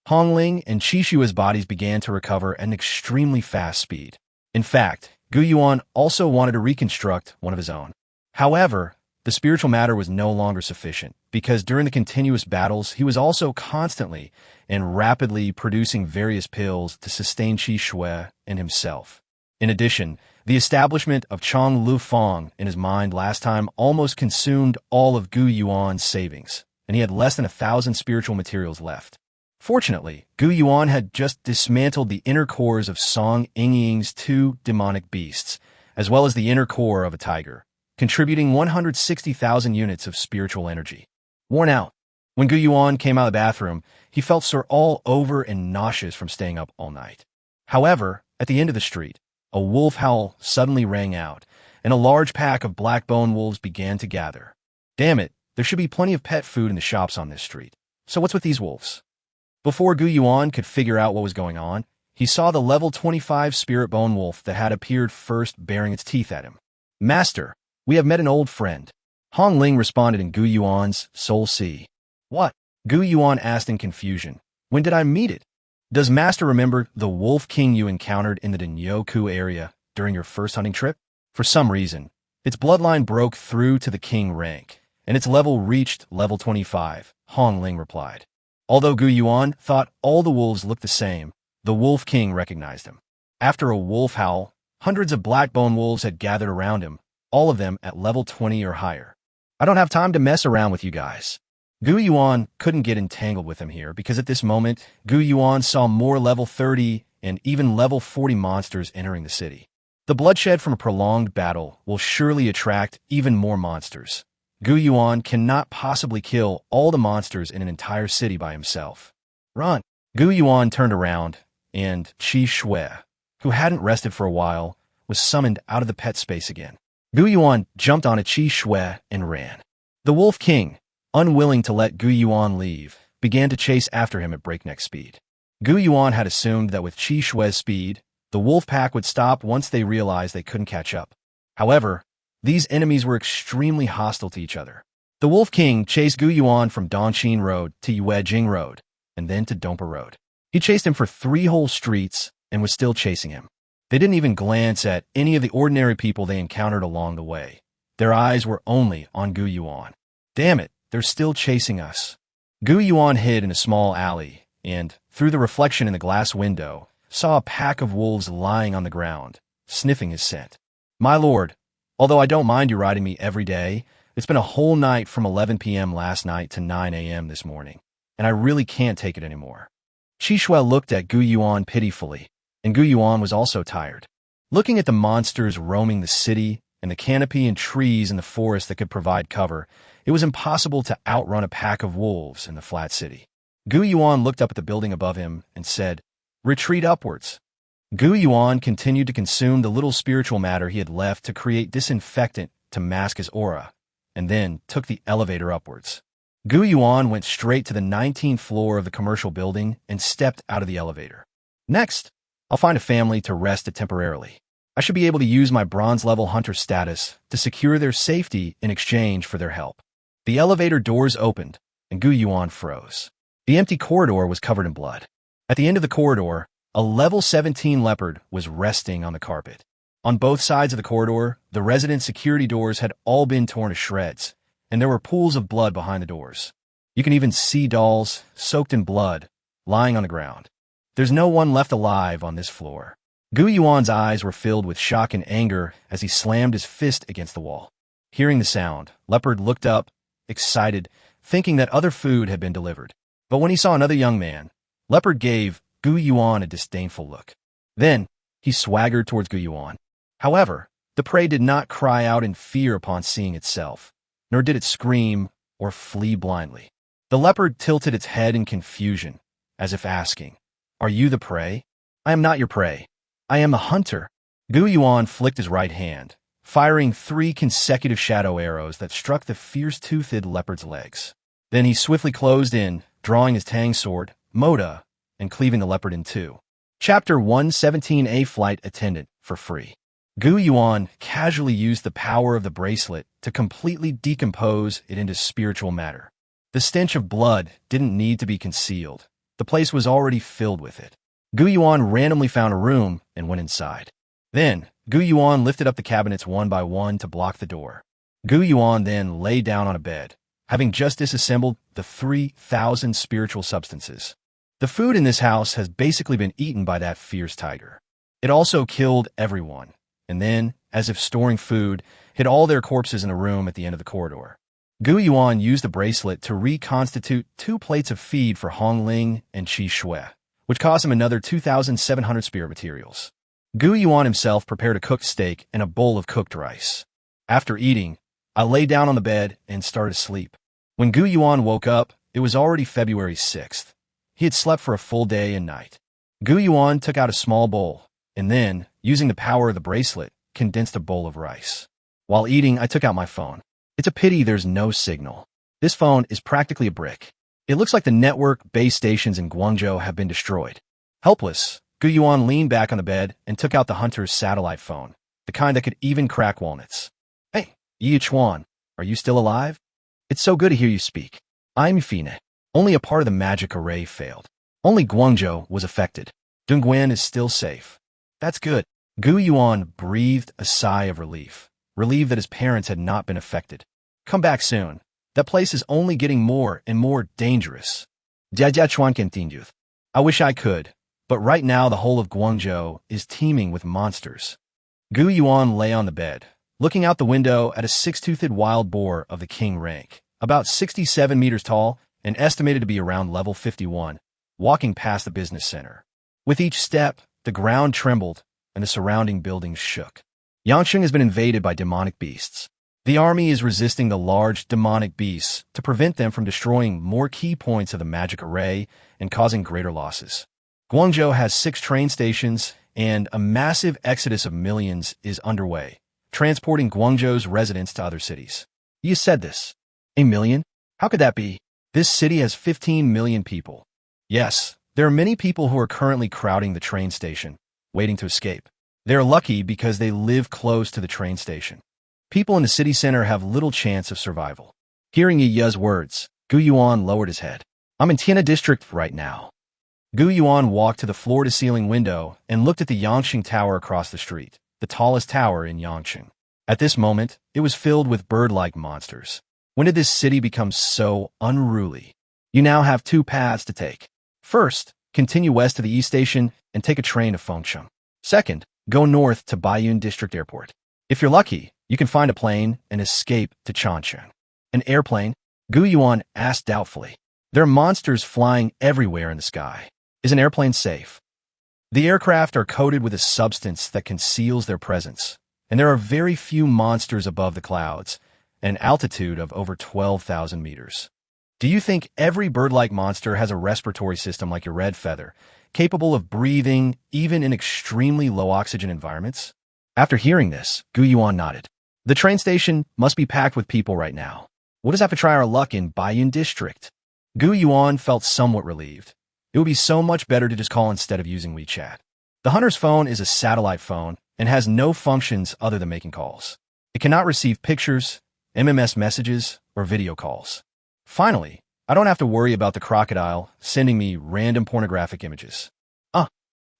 Hongling and Qi Shui's bodies began to recover at an extremely fast speed. In fact, Gu Yuan also wanted to reconstruct one of his own. However, the spiritual matter was no longer sufficient, because during the continuous battles, he was also constantly and rapidly producing various pills to sustain Qi Shui and himself. In addition, the establishment of Chong Lu Fong in his mind last time almost consumed all of Gu Yuan's savings, and he had less than 1,000 spiritual materials left. Fortunately, Gu Yuan had just dismantled the inner cores of Song Yingying's 2 demonic beasts, as well as the inner core of a tiger, contributing 160,000 units of spiritual energy. Worn out, when Gu Yuan came out of the bathroom, he felt sore all over and nauseous from staying up all night. However, at the end of the street, a wolf howl suddenly rang out, and a large pack of black bone wolves began to gather. Damn it, there should be plenty of pet food in the shops on this street. So what's with these wolves? Before Gu Yuan could figure out what was going on, he saw the level 25 spirit bone wolf that had appeared first, baring its teeth at him. Master, we have met an old friend. Hong Ling responded in Gu Yuan's Soul Sea. What? Gu Yuan asked in confusion. When did I meet it? Does Master remember the Wolf King you encountered in the Denyoku area during your first hunting trip? For some reason, its bloodline broke through to the king rank, and its level reached level 25, Hong Ling replied. Although Gu Yuan thought all the wolves looked the same, the Wolf King recognized him. After a wolf howl, hundreds of black bone wolves had gathered around him, all of them at level 20 or higher. I don't have time to mess around with you guys. Gu Yuan couldn't get entangled with him here because at this moment, Gu Yuan saw more level 30 and even level 40 monsters entering the city. The bloodshed from a prolonged battle will surely attract even more monsters. Gu Yuan cannot possibly kill all the monsters in an entire city by himself. Run! Gu Yuan turned around, and Qi Shui, who hadn't rested for a while, was summoned out of the pet space again. Gu Yuan jumped on a Qi Shui and ran. The Wolf King, unwilling to let Gu Yuan leave, began to chase after him at breakneck speed. Gu Yuan had assumed that with Qi Shui's speed, the wolf pack would stop once they realized they couldn't catch up. However, these enemies were extremely hostile to each other. The Wolf King chased Gu Yuan from Dongqing Road to Yuejing Road, and then to Dompa Road. He chased him for 3 whole streets and was still chasing him. They didn't even glance at any of the ordinary people they encountered along the way. Their eyes were only on Gu Yuan. Damn it, they're still chasing us. Gu Yuan hid in a small alley and, through the reflection in the glass window, saw a pack of wolves lying on the ground, sniffing his scent. My lord, although I don't mind you riding me every day, it's been a whole night from 11 p.m. last night to 9 a.m. this morning, and I really can't take it anymore. Qi Shui looked at Gu Yuan pitifully, and Gu Yuan was also tired. Looking at the monsters roaming the city and the canopy and trees in the forest that could provide cover, it was impossible to outrun a pack of wolves in the flat city. Gu Yuan looked up at the building above him and said, "Retreat upwards." Gu Yuan continued to consume the little spiritual matter he had left to create disinfectant to mask his aura, and then took the elevator upwards. Gu Yuan went straight to the 19th floor of the commercial building and stepped out of the elevator. Next, I'll find a family to rest at temporarily. I should be able to use my bronze-level hunter status to secure their safety in exchange for their help. The elevator doors opened, and Gu Yuan froze. The empty corridor was covered in blood. At the end of the corridor, a level 17 leopard was resting on the carpet. On both sides of the corridor, the resident security doors had all been torn to shreds, and there were pools of blood behind the doors. You can even see dolls, soaked in blood, lying on the ground. There's no one left alive on this floor. Gu Yuan's eyes were filled with shock and anger as he slammed his fist against the wall. Hearing the sound, Leopard looked up, excited, thinking that other food had been delivered. But when he saw another young man, Leopard gave Gu Yuan a disdainful look. Then, he swaggered towards Gu Yuan. However, the prey did not cry out in fear upon seeing itself, nor did it scream or flee blindly. The leopard tilted its head in confusion, as if asking, "Are you the prey?" "I am not your prey. I am a hunter." Gu Yuan flicked his right hand, firing 3 consecutive shadow arrows that struck the fierce-toothed leopard's legs. Then he swiftly closed in, drawing his tang sword, Moda, and cleaving the leopard in 2. Chapter 117: A Flight Attendant, for free. Gu Yuan casually used the power of the bracelet to completely decompose it into spiritual matter. The stench of blood didn't need to be concealed. The place was already filled with it. Gu Yuan randomly found a room and went inside. Then, Gu Yuan lifted up the cabinets one by one to block the door. Gu Yuan then lay down on a bed, having just disassembled the 3,000 spiritual substances. The food in this house has basically been eaten by that fierce tiger. It also killed everyone, and then, as if storing food, hid all their corpses in a room at the end of the corridor. Gu Yuan used the bracelet to reconstitute 2 plates of feed for Hong Ling and Qi Shui, which cost him another 2,700 spirit materials. Gu Yuan himself prepared a cooked steak and a bowl of cooked rice. After eating, I lay down on the bed and started to sleep. When Gu Yuan woke up, it was already February 6th. He had slept for a full day and night. Gu Yuan took out a small bowl, and then, using the power of the bracelet, condensed a bowl of rice. While eating, I took out my phone. It's a pity there's no signal. This phone is practically a brick. It looks like the network base stations in Guangzhou have been destroyed. Helpless, Gu Yuan leaned back on the bed and took out the hunter's satellite phone, the kind that could even crack walnuts. "Hey, Yi Chuan, are you still alive? It's so good to hear you speak. I'm Fine. Only a part of the magic array failed. Only Guangzhou was affected. Dongguan is still safe." "That's good." Gu Yuan breathed a sigh of relief, relieved that his parents had not been affected. "Come back soon. That place is only getting more and more dangerous." Jia Chuan continued. "I wish I could, but right now the whole of Guangzhou is teeming with monsters." Gu Yuan lay on the bed, looking out the window at a 6-toothed wild boar of the king rank, about 67 meters tall and estimated to be around level 51, walking past the business center. With each step, the ground trembled and the surrounding buildings shook. Yangcheng has been invaded by demonic beasts. The army is resisting the large demonic beasts to prevent them from destroying more key points of the magic array and causing greater losses. Guangzhou has 6 train stations, and a massive exodus of millions is underway, transporting Guangzhou's residents to other cities. You said this. A million? How could that be? This city has 15 million people. Yes, there are many people who are currently crowding the train station, waiting to escape. They're lucky because they live close to the train station. People in the city center have little chance of survival. Hearing Yi Yu's words, Gu Yuan lowered his head. "I'm in Tiana district right now." Gu Yuan walked to the floor-to-ceiling window and looked at the Yangcheng Tower across the street, the tallest tower in Yangcheng. At this moment, it was filled with bird-like monsters. When did this city become so unruly? You now have 2 paths to take. First, continue west to the East Station and take a train to Fengcheng. Second, go north to Baiyun District Airport. If you're lucky, you can find a plane and escape to Changchun. An airplane? Gu Yuan asked doubtfully. There are monsters flying everywhere in the sky. Is an airplane safe? The aircraft are coated with a substance that conceals their presence, and there are very few monsters above the clouds, an altitude of over 12,000 meters. Do you think every bird-like monster has a respiratory system like your red feather, capable of breathing even in extremely low oxygen environments? After hearing this, Gu Yuan nodded. The train station must be packed with people right now. We'll just have to try our luck in Baiyun District. Gu Yuan felt somewhat relieved. It would be so much better to just call instead of using WeChat. The hunter's phone is a satellite phone and has no functions other than making calls. It cannot receive pictures, MMS messages, or video calls. Finally, I don't have to worry about the crocodile sending me random pornographic images.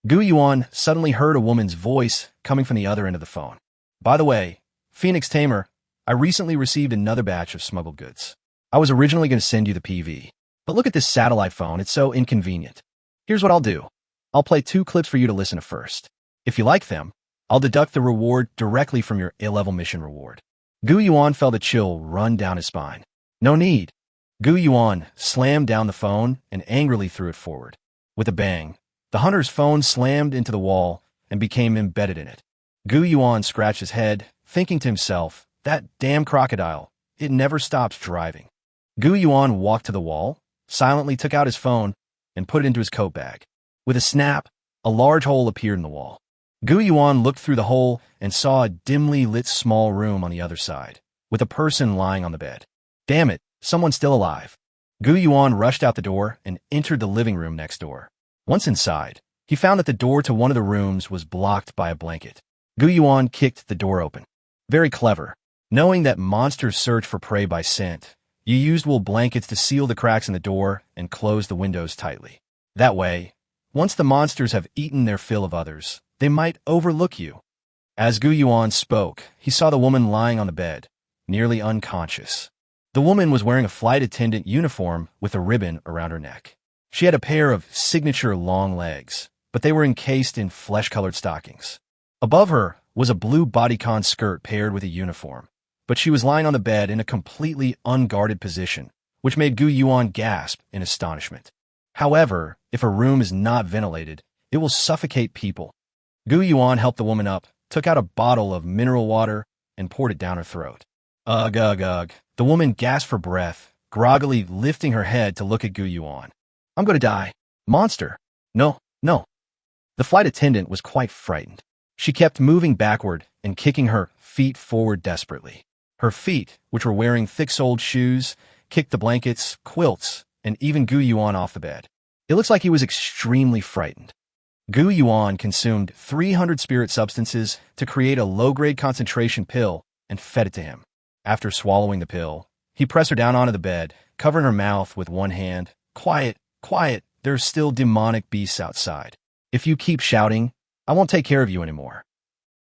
Gu Yuan suddenly heard a woman's voice coming from the other end of the phone. By the way, Phoenix Tamer, I recently received another batch of smuggled goods. I was originally going to send you the PV, but look at this satellite phone, it's so inconvenient. Here's what I'll do. I'll play 2 clips for you to listen to first. If you like them, I'll deduct the reward directly from your A-level mission reward. Gu Yuan felt a chill run down his spine. No need. Gu Yuan slammed down the phone and angrily threw it forward. With a bang, the hunter's phone slammed into the wall and became embedded in it. Gu Yuan scratched his head, thinking to himself, that damn crocodile, it never stops driving. Gu Yuan walked to the wall, silently took out his phone, and put it into his coat bag. With a snap, a large hole appeared in the wall. Gu Yuan looked through the hole and saw a dimly lit small room on the other side, with a person lying on the bed. Damn it, someone's still alive. Gu Yuan rushed out the door and entered the living room next door. Once inside, he found that the door to one of the rooms was blocked by a blanket. Gu Yuan kicked the door open. Very clever. Knowing that monsters search for prey by scent, you used wool blankets to seal the cracks in the door and close the windows tightly. That way, once the monsters have eaten their fill of others, they might overlook you. As Gu Yuan spoke, he saw the woman lying on the bed, nearly unconscious. The woman was wearing a flight attendant uniform with a ribbon around her neck. She had a pair of signature long legs, but they were encased in flesh-colored stockings. Above her was a blue bodycon skirt paired with a uniform, but she was lying on the bed in a completely unguarded position, which made Gu Yuan gasp in astonishment. However, if a room is not ventilated, it will suffocate people. Gu Yuan helped the woman up, took out a bottle of mineral water, and poured it down her throat. Ugh, ugh, ugh. The woman gasped for breath, groggily lifting her head to look at Gu Yuan. I'm going to die. Monster. No, no. The flight attendant was quite frightened. She kept moving backward and kicking her feet forward desperately. Her feet, which were wearing thick-soled shoes, kicked the blankets, quilts, and even Gu Yuan off the bed. It looks like he was extremely frightened. Gu Yuan consumed 300 spirit substances to create a low-grade concentration pill and fed it to him. After swallowing the pill, he pressed her down onto the bed, covering her mouth with one hand. Quiet, quiet, there's still demonic beasts outside. If you keep shouting, I won't take care of you anymore.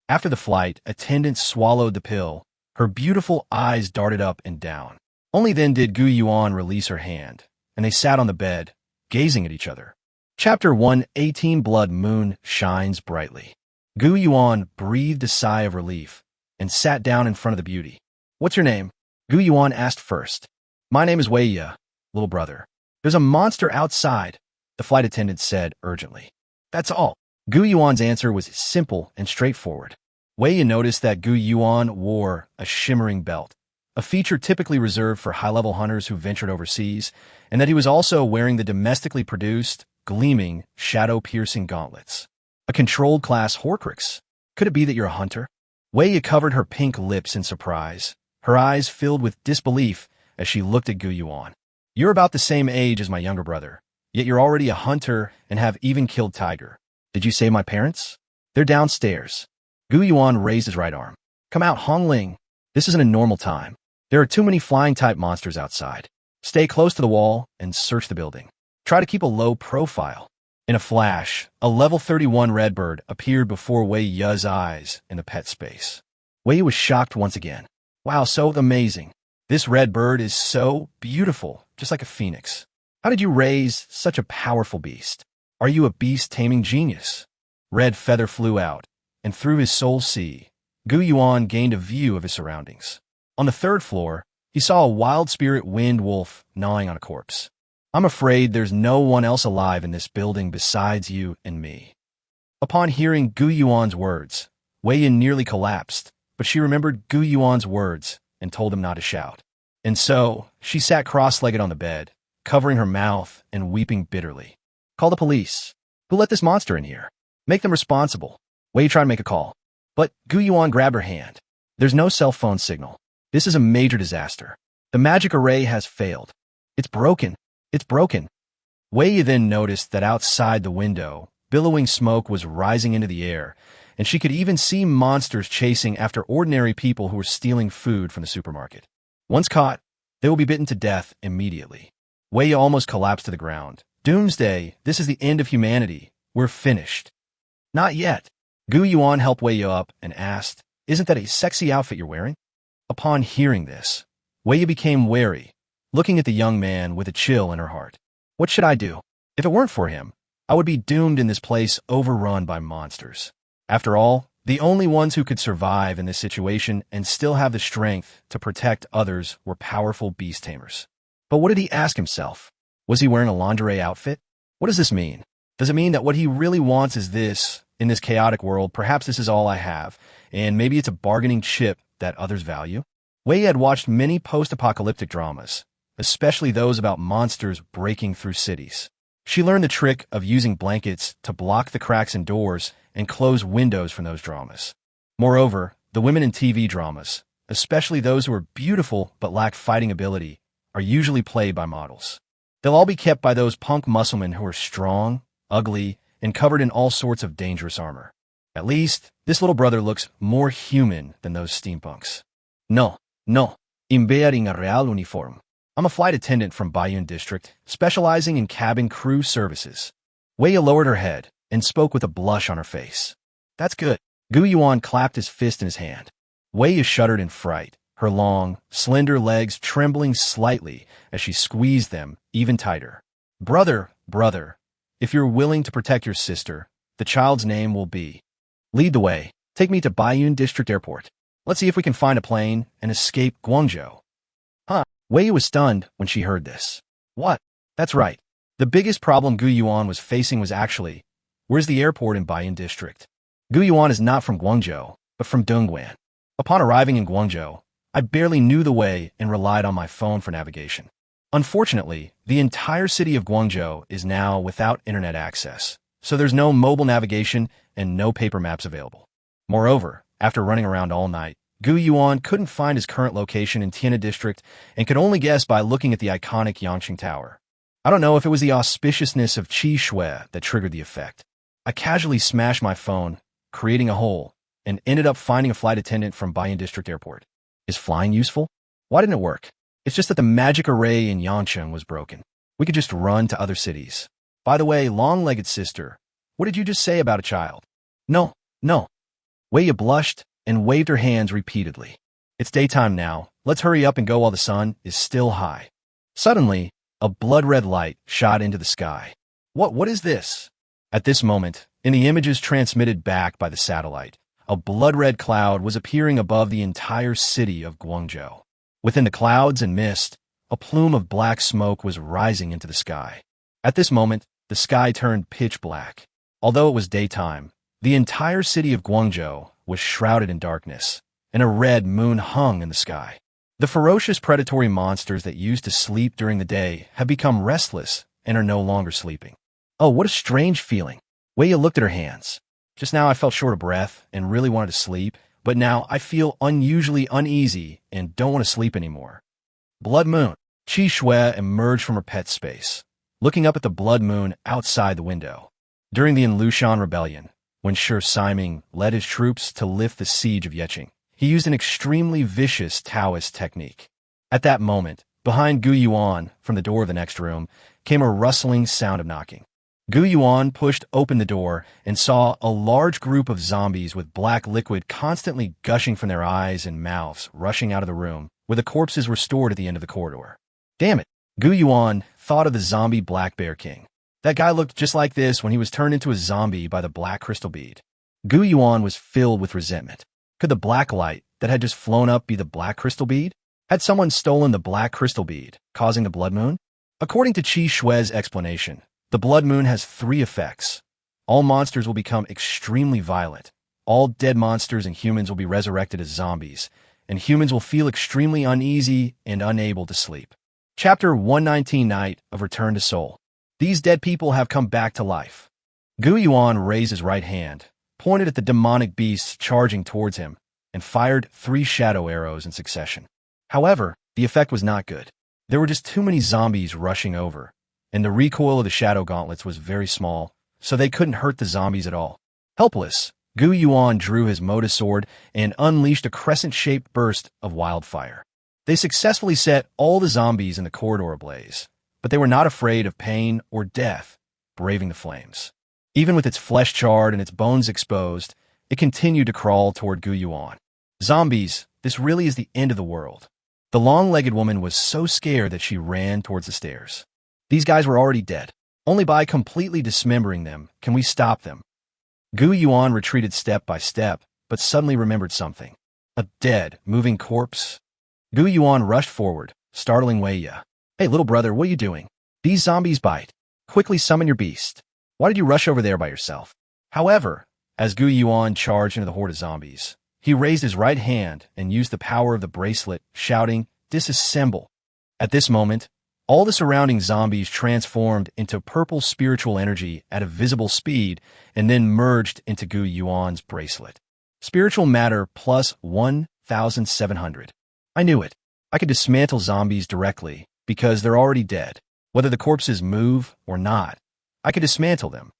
After the flight attendant swallowed the pill, her beautiful eyes darted up and down. Only then did Gu Yuan release her hand, and they sat on the bed, gazing at each other. Chapter 1:18 Blood Moon shines brightly. Gu Yuan breathed a sigh of relief and sat down in front of the beauty. What's your name? Gu Yuan asked first. My name is Wei Ye, little brother. There's a monster outside, the flight attendant said urgently. That's all. Gu Yuan's answer was simple and straightforward. Wei Ye noticed that Gu Yuan wore a shimmering belt, a feature typically reserved for high-level hunters who ventured overseas, and that he was also wearing the domestically produced, gleaming, shadow-piercing gauntlets. A controlled class Horcrux. Could it be that you're a hunter? Wei Ye covered her pink lips in surprise, her eyes filled with disbelief as she looked at Gu Yuan. You're about the same age as my younger brother, yet you're already a hunter and have even killed tiger. Did you say my parents? They're downstairs. Gu Yuan raised his right arm. Come out, Hongling. This isn't a normal time. There are too many flying-type monsters outside. Stay close to the wall and search the building. Try to keep a low profile. In a flash, a level 31 redbird appeared before Wei Ye's eyes in the pet space. Wei Ye was shocked once again. Wow, so amazing. This redbird is so beautiful, just like a phoenix. How did you raise such a powerful beast? Are you a beast-taming genius? Red feather flew out, and through his soul sea, Gu Yuan gained a view of his surroundings. On the 3rd floor, he saw a wild spirit wind wolf gnawing on a corpse. I'm afraid there's no one else alive in this building besides you and me. Upon hearing Gu Yuan's words, Wei Ye nearly collapsed, but she remembered Gu Yuan's words and told him not to shout. And so, she sat cross-legged on the bed, covering her mouth and weeping bitterly. Call the police. Who let this monster in here? Make them responsible. Wei Ye tried to make a call, but Gu Yuan grabbed her hand. There's no cell phone signal. This is a major disaster. The magic array has failed. It's broken. It's broken. Wei Ye then noticed that outside the window, billowing smoke was rising into the air, and she could even see monsters chasing after ordinary people who were stealing food from the supermarket. Once caught, they will be bitten to death immediately. Wei almost collapsed to the ground. Doomsday, this is the end of humanity. We're finished. Not yet. Gu Yuan helped Wei up and asked, "Isn't that a sexy outfit you're wearing?" Upon hearing this, Wei became wary, looking at the young man with a chill in her heart. What should I do? If it weren't for him, I would be doomed in this place overrun by monsters. After all, the only ones who could survive in this situation and still have the strength to protect others were powerful beast tamers. But what did he ask himself? Was he wearing a lingerie outfit? What does this mean? Does it mean that what he really wants is this, in this chaotic world, perhaps this is all I have, and maybe it's a bargaining chip that others value? Wei had watched many post-apocalyptic dramas, especially those about monsters breaking through cities. She learned the trick of using blankets to block the cracks in doors and close windows from those dramas. Moreover, the women in TV dramas, especially those who are beautiful but lack fighting ability, are usually played by models. They'll all be kept by those punk musclemen who are strong, ugly, and covered in all sorts of dangerous armor. At least, this little brother looks more human than those steampunks. No, I'm wearing a real uniform. I'm a flight attendant from Bayun District, specializing in cabin crew services. Wei lowered her head and spoke with a blush on her face. That's good. Gu Yuan clapped his fist in his hand. Wei shuddered in fright, her long, slender legs trembling slightly as she squeezed them even tighter. Brother, if you're willing to protect your sister, the child's name will be. Lead the way. Take me to Bayun District Airport. Let's see if we can find a plane and escape Guangzhou. Wei was stunned when she heard this. What? That's right. The biggest problem Gu Yuan was facing was actually, where's the airport in Bayun District? Gu Yuan is not from Guangzhou, but from Dongguan. Upon arriving in Guangzhou, I barely knew the way and relied on my phone for navigation. Unfortunately, the entire city of Guangzhou is now without internet access, so there's no mobile navigation and no paper maps available. Moreover, after running around all night, Gu Yuan couldn't find his current location in Tianhe District and could only guess by looking at the iconic Yangqing Tower. I don't know if it was the auspiciousness of Qi Shui that triggered the effect. I casually smashed my phone, creating a hole, and ended up finding a flight attendant from Bayun District Airport. Is flying useful? Why didn't it work? It's just that the magic array in Yangqing was broken. We could just run to other cities. By the way, long-legged sister, what did you just say about a child? No. Wei blushed and waved her hands repeatedly. It's daytime now. Let's hurry up and go while the sun is still high. Suddenly, a blood-red light shot into the sky. What is this? At this moment, in the images transmitted back by the satellite, a blood-red cloud was appearing above the entire city of Guangzhou. Within the clouds and mist, a plume of black smoke was rising into the sky. At this moment, the sky turned pitch black. Although it was daytime, the entire city of Guangzhou was shrouded in darkness, and a red moon hung in the sky. The ferocious predatory monsters that used to sleep during the day have become restless and are no longer sleeping. Oh, what a strange feeling. Wei looked at her hands. Just now I felt short of breath and really wanted to sleep, but now I feel unusually uneasy and don't want to sleep anymore. Blood moon. Qi Shui emerged from her pet space, looking up at the blood moon outside the window. During the Inlushan Rebellion, when Shi Siming led his troops to lift the siege of Yeqing, he used an extremely vicious Taoist technique. At that moment, behind Gu Yuan, from the door of the next room, came a rustling sound of knocking. Gu Yuan pushed open the door and saw a large group of zombies with black liquid constantly gushing from their eyes and mouths rushing out of the room, where the corpses were stored at the end of the corridor. Damn it! Gu Yuan thought of the zombie Black Bear King. That guy looked just like this when he was turned into a zombie by the black crystal bead. Gu Yuan was filled with resentment. Could the black light that had just flown up be the black crystal bead? Had someone stolen the black crystal bead, causing the blood moon? According to Qi Shui's explanation, the blood moon has 3 effects. All monsters will become extremely violent. All dead monsters and humans will be resurrected as zombies, and humans will feel extremely uneasy and unable to sleep. Chapter 119 Night of Return to Seoul. These dead people have come back to life. Gu Yuan raised his right hand, pointed at the demonic beasts charging towards him, and fired 3 shadow arrows in succession. However, the effect was not good. There were just too many zombies rushing over, and the recoil of the shadow gauntlets was very small, so they couldn't hurt the zombies at all. Helpless, Gu Yuan drew his Moda sword and unleashed a crescent-shaped burst of wildfire. They successfully set all the zombies in the corridor ablaze, but they were not afraid of pain or death, braving the flames. Even with its flesh charred and its bones exposed, it continued to crawl toward Gu Yuan. Zombies, this really is the end of the world. The long-legged woman was so scared that she ran towards the stairs. These guys were already dead. Only by completely dismembering them can we stop them. Gu Yuan retreated step by step, but suddenly remembered something. A dead, moving corpse. Gu Yuan rushed forward, startling Wei Ye. Hey, little brother, what are you doing? These zombies bite. Quickly summon your beast. Why did you rush over there by yourself? However, as Gu Yuan charged into the horde of zombies, he raised his right hand and used the power of the bracelet, shouting, "Disassemble." At this moment, all the surrounding zombies transformed into purple spiritual energy at a visible speed and then merged into Gu Yuan's bracelet. Spiritual matter plus 1,700. I knew it. I could dismantle zombies directly because they're already dead. Whether the corpses move or not, I could dismantle them.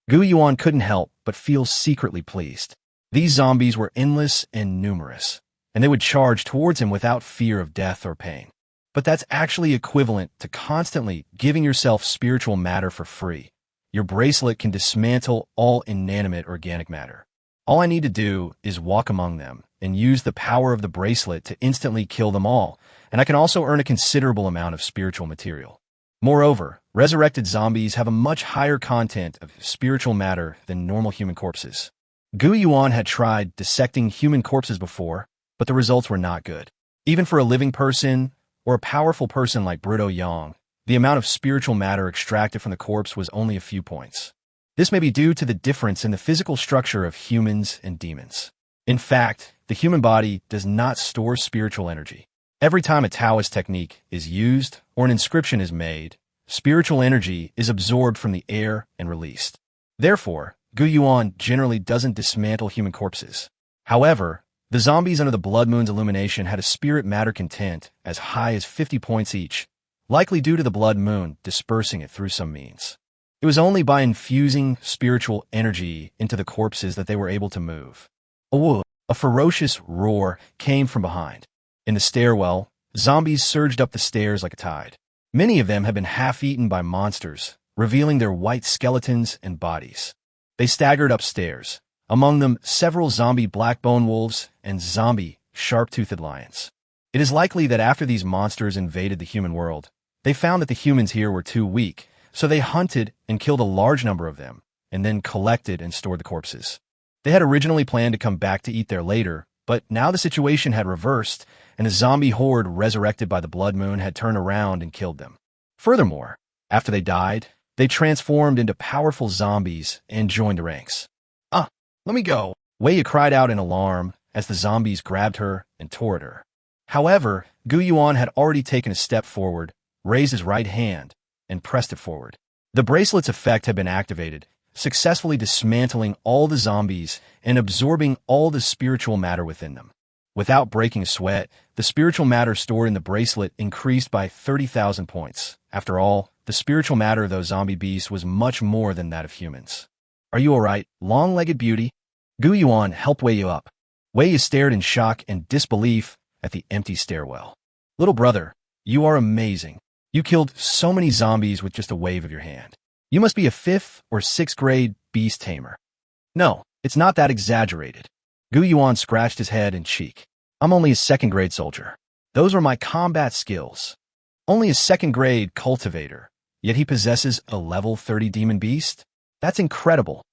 Gu Yuan couldn't help but feel secretly pleased. These zombies were endless and numerous, and they would charge towards him without fear of death or pain. But that's actually equivalent to constantly giving yourself spiritual matter for free. Your bracelet can dismantle all inanimate organic matter. All I need to do is walk among them and use the power of the bracelet to instantly kill them all, and I can also earn a considerable amount of spiritual material. Moreover, resurrected zombies have a much higher content of spiritual matter than normal human corpses. Gu Yuan had tried dissecting human corpses before, but the results were not good. Even for a living person, or a powerful person like Bruto Yang, the amount of spiritual matter extracted from the corpse was only a few points. This may be due to the difference in the physical structure of humans and demons. In fact, the human body does not store spiritual energy. Every time a Taoist technique is used or an inscription is made, spiritual energy is absorbed from the air and released. Therefore, Gu Yuan generally doesn't dismantle human corpses. However, the zombies under the Blood Moon's illumination had a spirit matter content as high as 50 points each, likely due to the Blood Moon dispersing it through some means. It was only by infusing spiritual energy into the corpses that they were able to move. A ferocious roar came from behind. In the stairwell, zombies surged up the stairs like a tide. Many of them had been half-eaten by monsters, revealing their white skeletons and bodies. They staggered upstairs, among them several zombie black-bone wolves and zombie sharp-toothed lions. It is likely that after these monsters invaded the human world, they found that the humans here were too weak, so they hunted and killed a large number of them, and then collected and stored the corpses. They had originally planned to come back to eat there later, but now the situation had reversed, and a zombie horde resurrected by the Blood Moon had turned around and killed them. Furthermore, after they died, they transformed into powerful zombies and joined the ranks. Let me go, Wei Ye cried out in alarm as the zombies grabbed her and tore at her. However, Gu Yuan had already taken a step forward, raised his right hand, and pressed it forward. The bracelet's effect had been activated, successfully dismantling all the zombies and absorbing all the spiritual matter within them. Without breaking a sweat, the spiritual matter stored in the bracelet increased by 30,000 points. After all, the spiritual matter of those zombie beasts was much more than that of humans. Are you all right, long-legged beauty? Gu Yuan helped Wei Ye up. Wei Ye stared in shock and disbelief at the empty stairwell. Little brother, you are amazing. You killed so many zombies with just a wave of your hand. You must be a 5th or 6th grade beast tamer. No, it's not that exaggerated. Gu Yuan scratched his head and cheek. I'm only a 2nd grade soldier. Those were my combat skills. Only a 2nd grade cultivator, yet he possesses a level 30 demon beast? That's incredible.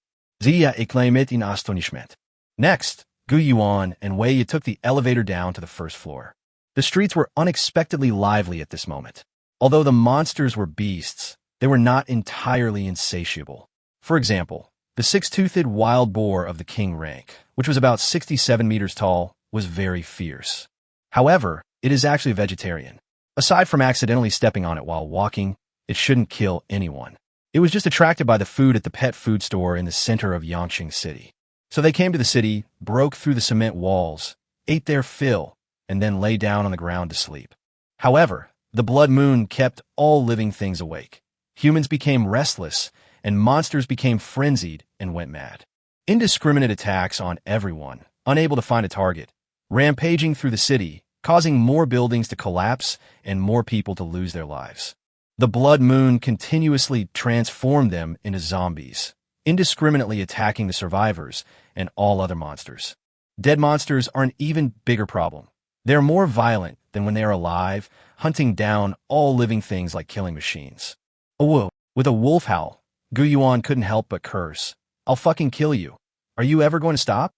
Zia exclaimed in astonishment. Next, Gu Yuan and Wei Ye took the elevator down to the 1st floor. The streets were unexpectedly lively at this moment. Although the monsters were beasts, they were not entirely insatiable. For example, the 6-toothed wild boar of the king rank, which was about 67 meters tall, was very fierce. However, it is actually a vegetarian. Aside from accidentally stepping on it while walking, it shouldn't kill anyone. It was just attracted by the food at the pet food store in the center of Yangqing City. So they came to the city, broke through the cement walls, ate their fill, and then lay down on the ground to sleep. However, the Blood Moon kept all living things awake. Humans became restless, and monsters became frenzied and went mad. Indiscriminate attacks on everyone, unable to find a target, rampaging through the city, causing more buildings to collapse and more people to lose their lives. The blood moon continuously transformed them into zombies, indiscriminately attacking the survivors and all other monsters. Dead monsters are an even bigger problem. They are more violent than when they are alive, hunting down all living things like killing machines. Oh, with a wolf howl, Gu Yuan couldn't help but curse. I'll fucking kill you. Are you ever going to stop?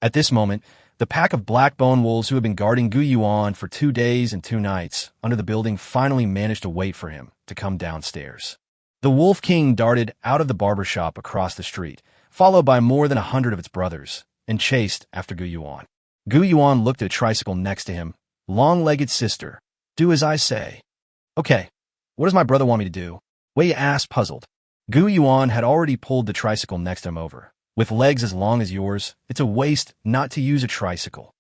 At this moment, the pack of black bone wolves who had been guarding Gu Yuan for 2 days and 2 nights under the building finally managed to wait for him to come downstairs. The Wolf King darted out of the barber shop across the street, followed by more than 100 of its brothers, and chased after Gu Yuan. Gu Yuan looked at a tricycle next to him. Long-legged sister, do as I say. Okay, what does my brother want me to do? Wei asked, puzzled. Gu Yuan had already pulled the tricycle next to him over. With legs as long as yours, it's a waste not to use a tricycle.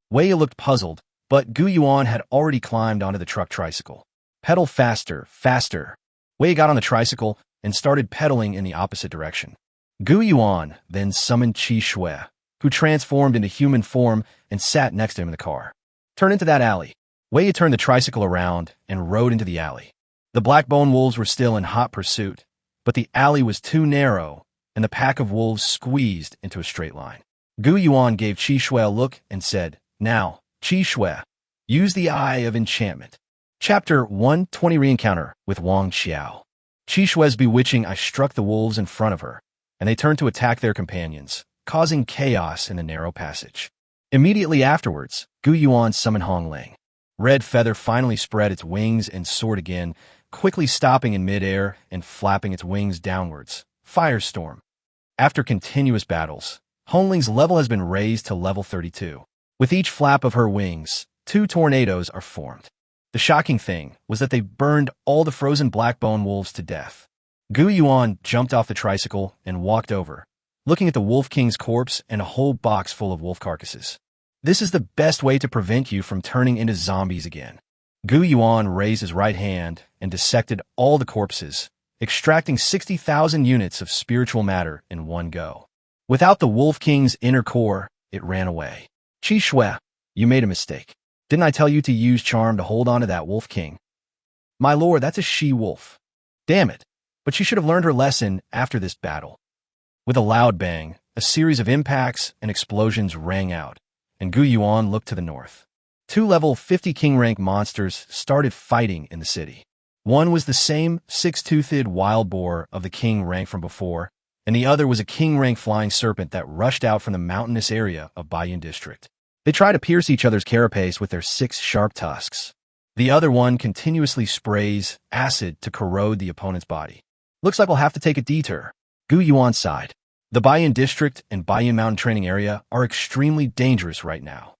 Wei looked puzzled, but Gu Yuan had already climbed onto the truck tricycle. Pedal faster, faster. Wei got on the tricycle and started pedaling in the opposite direction. Gu Yuan then summoned Qi Shui, who transformed into human form and sat next to him in the car. Turn into that alley. Wei turned the tricycle around and rode into the alley. The black bone wolves were still in hot pursuit, but the alley was too narrow, and the pack of wolves squeezed into a straight line. Gu Yuan gave Qi Shui a look and said, Now, Qi Shui, use the Eye of Enchantment. Chapter 120 Re-encounter with Wang Xiao. Qi Shui's bewitching eye struck the wolves in front of her, and they turned to attack their companions, causing chaos in the narrow passage. Immediately afterwards, Gu Yuan summoned Hong Ling. Red Feather finally spread its wings and soared again, quickly stopping in midair and flapping its wings downwards. Firestorm. After continuous battles, Hong Ling's level has been raised to level 32. With each flap of her wings, 2 tornadoes are formed. The shocking thing was that they burned all the frozen black bone wolves to death. Gu Yuan jumped off the tricycle and walked over, looking at the Wolf King's corpse and a whole box full of wolf carcasses. This is the best way to prevent you from turning into zombies again. Gu Yuan raised his right hand and dissected all the corpses, extracting 60,000 units of spiritual matter in one go. Without the Wolf King's inner core, it ran away. Qi Shui, you made a mistake. Didn't I tell you to use charm to hold on to that Wolf King? My lord, that's a she-wolf. Damn it, but she should have learned her lesson after this battle. With a loud bang, a series of impacts and explosions rang out, and Gu Yuan looked to the north. 2 level 50 king-rank monsters started fighting in the city. One was the same 6-toothed wild boar of the king rank from before, and the other was a king-rank flying serpent that rushed out from the mountainous area of Baiyun district. They tried to pierce each other's carapace with their 6 sharp tusks. The other one continuously sprays acid to corrode the opponent's body. Looks like we'll have to take a detour. Gu Yuan sighed. The Baiyun district and Baiyun mountain training area are extremely dangerous right now.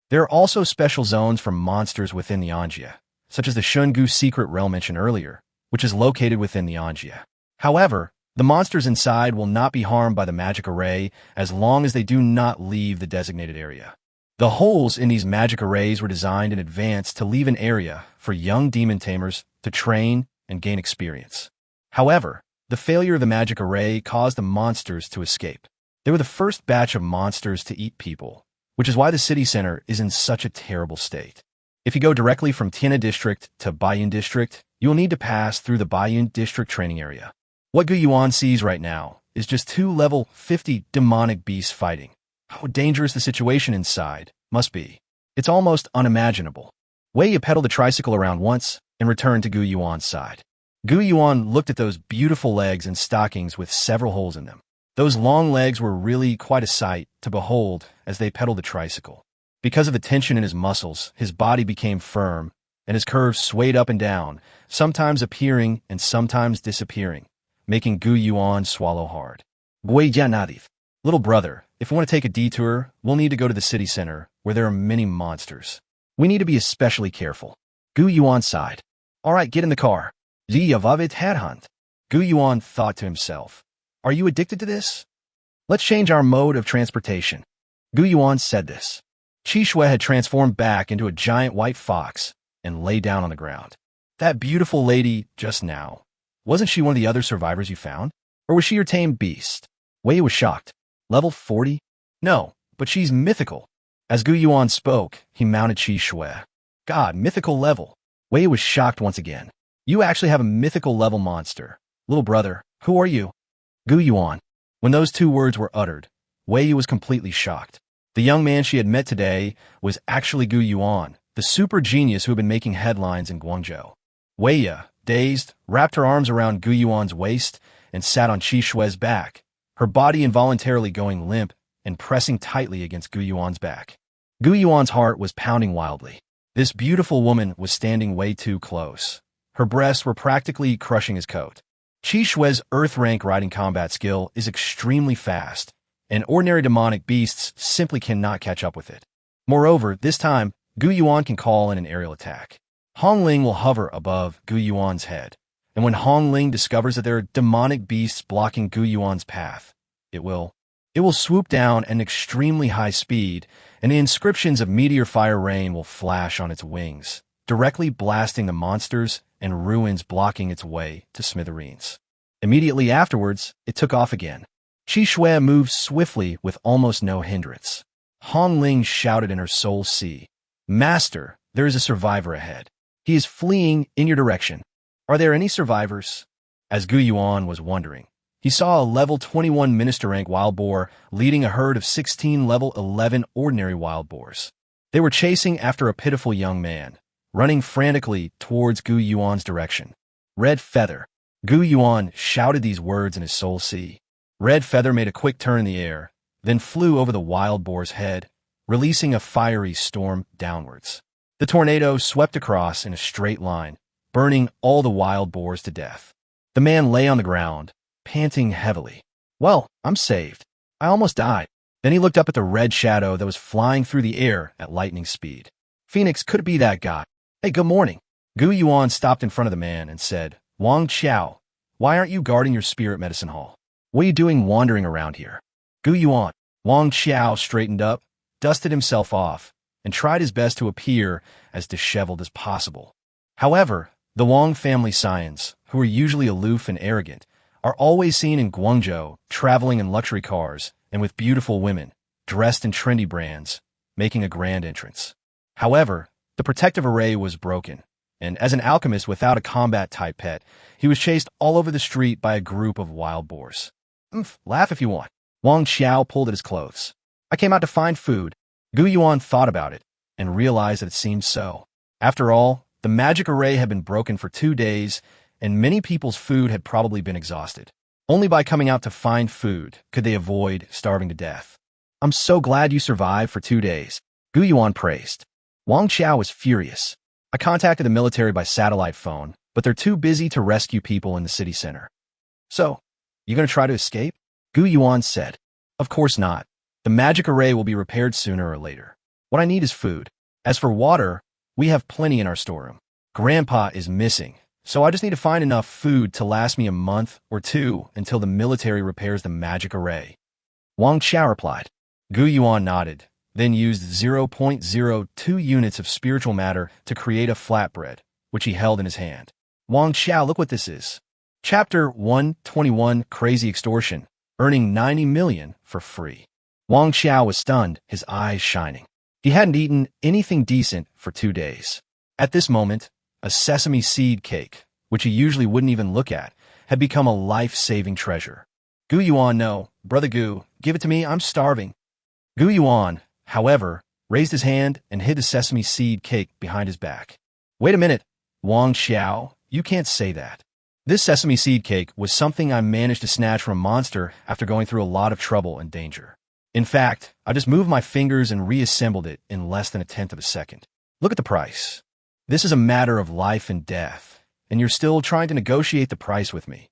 There are also special zones for monsters within the Anjia, such as the Shungu secret realm mentioned earlier, which is located within the Anjia. However, the monsters inside will not be harmed by the magic array as long as they do not leave the designated area. The holes in these magic arrays were designed in advance to leave an area for young demon tamers to train and gain experience. However, the failure of the magic array caused the monsters to escape. They were the first batch of monsters to eat people, which is why the city center is in such a terrible state. If you go directly from Tiana District to Baiyun District, you will need to pass through the Baiyun District training area. What Gu Yuan sees right now is just 2 level 50 demonic beasts fighting. How dangerous the situation inside must be. It's almost unimaginable. Wei pedaled the tricycle around once and returned to Gu Yuan's side. Gu Yuan looked at those beautiful legs and stockings with several holes in them. Those long legs were really quite a sight to behold as they pedaled the tricycle. Because of the tension in his muscles, his body became firm, and his curves swayed up and down, sometimes appearing and sometimes disappearing, making Gu Yuan swallow hard. Little brother, if we want to take a detour, we'll need to go to the city center, where there are many monsters. We need to be especially careful. Gu Yuan sighed. All right, get in the car. Yavavit headhunt. Gu Yuan thought to himself. Are you addicted to this? Let's change our mode of transportation. Gu Yuan said this. Qi Shui had transformed back into a giant white fox and lay down on the ground. That beautiful lady just now, wasn't she one of the other survivors you found? Or was she your tame beast? Wei was shocked. Level 40? No, but she's mythical. As Gu Yuan spoke, he mounted Qi Shui. God, mythical level. Wei was shocked once again. You actually have a mythical level monster. Little brother, who are you? Gu Yuan. When those two words were uttered, Wei Yu was completely shocked. The young man she had met today was actually Gu Yuan, the super genius who had been making headlines in Guangzhou. Wei Yu, dazed, wrapped her arms around Gu Yuan's waist and sat on Qi Shui's back, her body involuntarily going limp and pressing tightly against Gu Yuan's back. Gu Yuan's heart was pounding wildly. This beautiful woman was standing way too close. Her breasts were practically crushing his coat. Qi Shui's Earth-rank riding combat skill is extremely fast, and ordinary demonic beasts simply cannot catch up with it. Moreover, this time, Gu Yuan can call in an aerial attack. Hong Ling will hover above Gu Yuan's head, and when Hong Ling discovers that there are demonic beasts blocking Gu Yuan's path, it will swoop down at an extremely high speed, and the inscriptions of meteor fire rain will flash on its wings, directly blasting the monsters and ruins blocking its way to smithereens. Immediately afterwards, it took off again. Qi Shui moved swiftly with almost no hindrance. Hong Ling shouted in her soul sea, "Master, there is a survivor ahead. He is fleeing in your direction. Are there any survivors?" As Gu Yuan was wondering, he saw a level 21 minister rank wild boar leading a herd of 16 level 11 ordinary wild boars. They were chasing after a pitiful young man, running frantically towards Gu Yuan's direction. Red Feather. Gu Yuan shouted these words in his soul sea. Red Feather made a quick turn in the air, then flew over the wild boar's head, releasing a fiery storm downwards. The tornado swept across in a straight line, burning all the wild boars to death. The man lay on the ground, panting heavily. "Well, I'm saved. I almost died." Then he looked up at the red shadow that was flying through the air at lightning speed. "Phoenix, could it be that guy? Hey, good morning." Gu Yuan stopped in front of the man and said, "Wang Qiao, why aren't you guarding your spirit medicine hall? What are you doing wandering around here?" Gu Yuan. Wang Qiao straightened up, dusted himself off, and tried his best to appear as disheveled as possible. However, the Wang family scions, who are usually aloof and arrogant, are always seen in Guangzhou, traveling in luxury cars and with beautiful women, dressed in trendy brands, making a grand entrance. However, the protective array was broken, and as an alchemist without a combat-type pet, he was chased all over the street by a group of wild boars. Laugh if you want." Wang Qiao pulled at his clothes. "I came out to find food." Gu Yuan thought about it and realized that it seemed so. After all, the magic array had been broken for 2 days, and many people's food had probably been exhausted. Only by coming out to find food could they avoid starving to death. "I'm so glad you survived for 2 days," Gu Yuan praised. Wang Qiao was furious. "I contacted the military by satellite phone, but they're too busy to rescue people in the city center." "So, you gonna try to escape?" Gu Yuan said. "Of course not. The magic array will be repaired sooner or later. What I need is food. As for water, we have plenty in our storeroom. Grandpa is missing, so I just need to find enough food to last me a month or 2 until the military repairs the magic array." Wang Qiao replied. Gu Yuan nodded, then used 0.02 units of spiritual matter to create a flatbread, which he held in his hand. "Wang Qiao, look what this is." Chapter 121, Crazy Extortion, earning 90 million for free. Wang Qiao was stunned, his eyes shining. He hadn't eaten anything decent for 2 days. At this moment, a sesame seed cake, which he usually wouldn't even look at, had become a life-saving treasure. Gu Yuan, "No, Brother Gu, give it to me, I'm starving." Gu Yuan, however, raised his hand and hid the sesame seed cake behind his back. "Wait a minute, Wang Qiao, you can't say that. This sesame seed cake was something I managed to snatch from a monster after going through a lot of trouble and danger. In fact, I just moved my fingers and reassembled it in less than 1/10 of a second. Look at the price. This is a matter of life and death, and you're still trying to negotiate the price with me."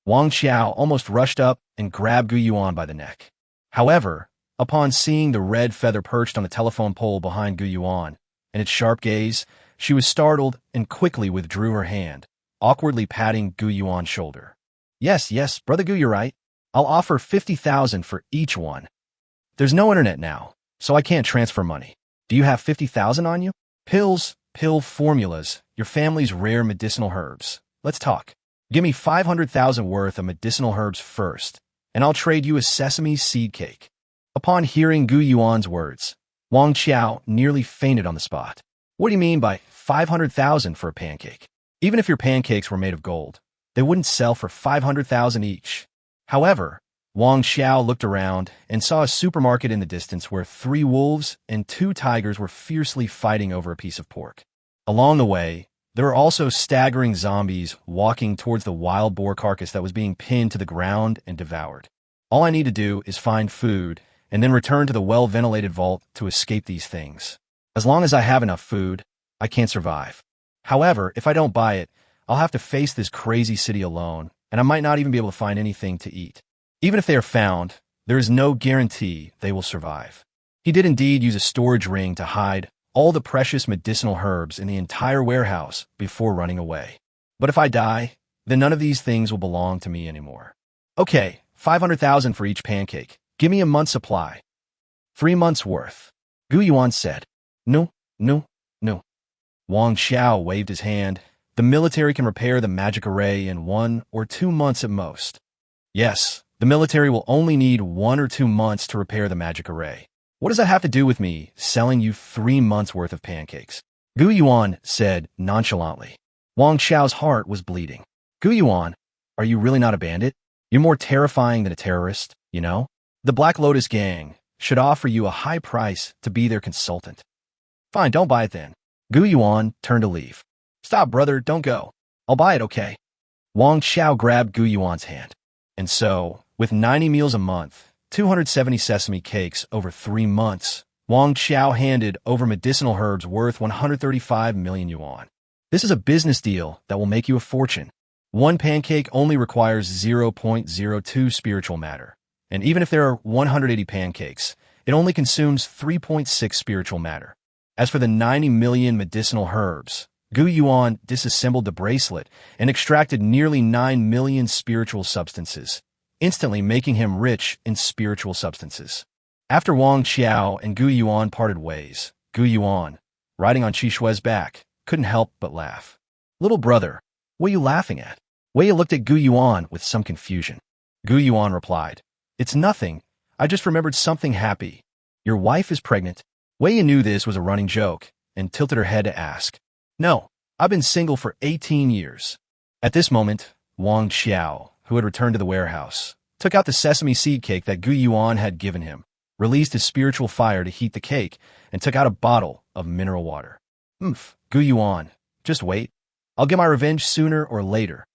Wang Qiao almost rushed up and grabbed Gu Yuan by the neck. However, upon seeing the red feather perched on the telephone pole behind Gu Yuan and its sharp gaze, she was startled and quickly withdrew her hand, awkwardly patting Gu Yuan's shoulder. Yes, Brother Gu, you're right. I'll offer 50,000 for each one. There's no internet now, so I can't transfer money. Do you have 50,000 on you? Pills, pill formulas, your family's rare medicinal herbs. Let's talk. Give me 500,000 worth of medicinal herbs first, and I'll trade you a sesame seed cake. Upon hearing Gu Yuan's words, Wang Qiao nearly fainted on the spot. What do you mean by 500,000 for a pancake? Even if your pancakes were made of gold, they wouldn't sell for 500,000 each. However, Wang Xiao looked around and saw a supermarket in the distance where 3 wolves and 2 tigers were fiercely fighting over a piece of pork. Along the way, there were also staggering zombies walking towards the wild boar carcass that was being pinned to the ground and devoured. All I need to do is find food and then return to the well-ventilated vault to escape these things. As long as I have enough food, I can't survive. However, if I don't buy it, I'll have to face this crazy city alone, and I might not even be able to find anything to eat. Even if they are found, there is no guarantee they will survive. He did indeed use a storage ring to hide all the precious medicinal herbs in the entire warehouse before running away. But if I die, then none of these things will belong to me anymore. Okay, 500,000 for each pancake. Give me a month's supply. 3 months' worth. Gu Yuan said. No, no, no. Wang Xiao waved his hand. The military can repair the magic array in 1 or 2 months at most. Yes, the military will only need 1 or 2 months to repair the magic array. What does that have to do with me selling you 3 months' worth of pancakes? Gu Yuan said nonchalantly. Wang Xiao's heart was bleeding. Gu Yuan, are you really not a bandit? You're more terrifying than a terrorist, you know? The Black Lotus gang should offer you a high price to be their consultant. Fine, don't buy it then. Gu Yuan turned to leave. Stop, brother, don't go. I'll buy it, okay? Wang Xiao grabbed Gu Yuan's hand. And so, with 90 meals a month, 270 sesame cakes over 3 months, Wang Xiao handed over medicinal herbs worth 135 million yuan. This is a business deal that will make you a fortune. 1 pancake only requires 0.02 spiritual matter. And even if there are 180 pancakes, it only consumes 3.6 spiritual matter. As for the 90 million medicinal herbs, Gu Yuan disassembled the bracelet and extracted nearly 9 million spiritual substances, instantly making him rich in spiritual substances. After Wang Xiao and Gu Yuan parted ways, Gu Yuan, riding on Qishue's back, couldn't help but laugh. Little brother, what are you laughing at? Wei looked at Gu Yuan with some confusion. Gu Yuan replied, It's nothing. I just remembered something happy. Your wife is pregnant. Wei knew this was a running joke and tilted her head to ask. No, I've been single for 18 years. At this moment, Wang Xiao, who had returned to the warehouse, took out the sesame seed cake that Gu Yuan had given him, released his spiritual fire to heat the cake, and took out a bottle of mineral water. Gu Yuan, just wait. I'll get my revenge sooner or later.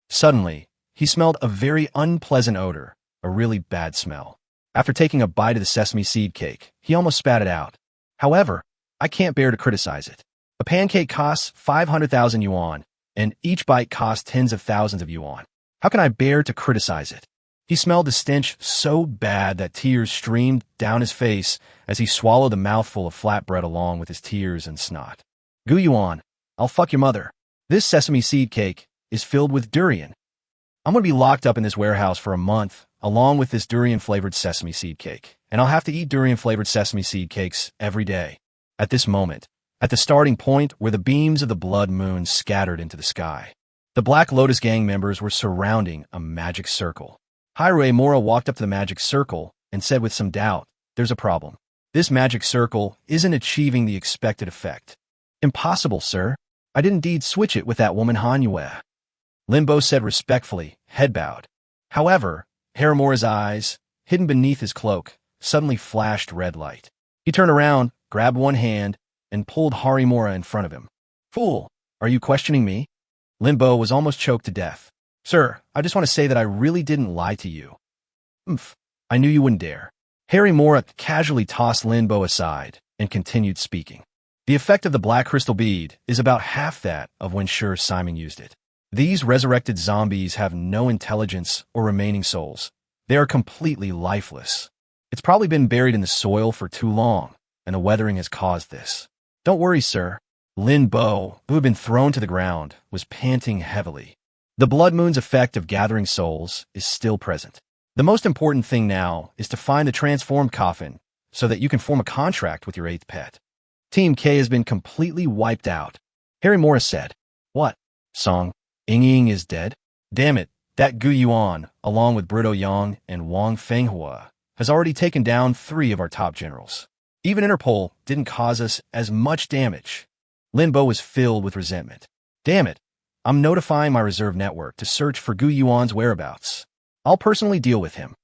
Suddenly, he smelled a very unpleasant odor, a really bad smell. After taking a bite of the sesame seed cake, he almost spat it out. However, I can't bear to criticize it. A pancake costs 500,000 yuan, and each bite costs tens of thousands of yuan. How can I bear to criticize it? He smelled the stench so bad that tears streamed down his face as he swallowed the mouthful of flatbread along with his tears and snot. Gu Yuan, I'll fuck your mother. This sesame seed cake is filled with durian. I'm going to be locked up in this warehouse for a month, along with this durian-flavored sesame seed cake, and I'll have to eat durian-flavored sesame seed cakes every day. At this moment, at the starting point where the beams of the blood moon scattered into the sky, the Black Lotus gang members were surrounding a magic circle. Hirue Mora walked up to the magic circle and said with some doubt, There's a problem. This magic circle isn't achieving the expected effect. Impossible, sir. I did indeed switch it with that woman Hanyue. Limbo said respectfully, head bowed. However, Haramora's eyes, hidden beneath his cloak, suddenly flashed red light. He turned around, grabbed one hand, and pulled Harimura in front of him. Fool, are you questioning me? Limbo was almost choked to death. Sir, I just want to say that I really didn't lie to you. I knew you wouldn't dare. Harimura casually tossed Limbo aside and continued speaking. The effect of the black crystal bead is about half that of when Sure Simon used it. These resurrected zombies have no intelligence or remaining souls. They are completely lifeless. It's probably been buried in the soil for too long, and the weathering has caused this. Don't worry, sir. Lin Bo, who had been thrown to the ground, was panting heavily. The blood moon's effect of gathering souls is still present. The most important thing now is to find the transformed coffin so that you can form a contract with your 8th pet. Team K has been completely wiped out. Harry Morris said, What? Song? Ying is dead? Damn it, that Gu Yuan, along with Brito Yang and Wang Fenghua, has already taken down 3 of our top generals. Even Interpol didn't cause us as much damage. Lin Bo was filled with resentment. Damn it, I'm notifying my reserve network to search for Gu Yuan's whereabouts. I'll personally deal with him.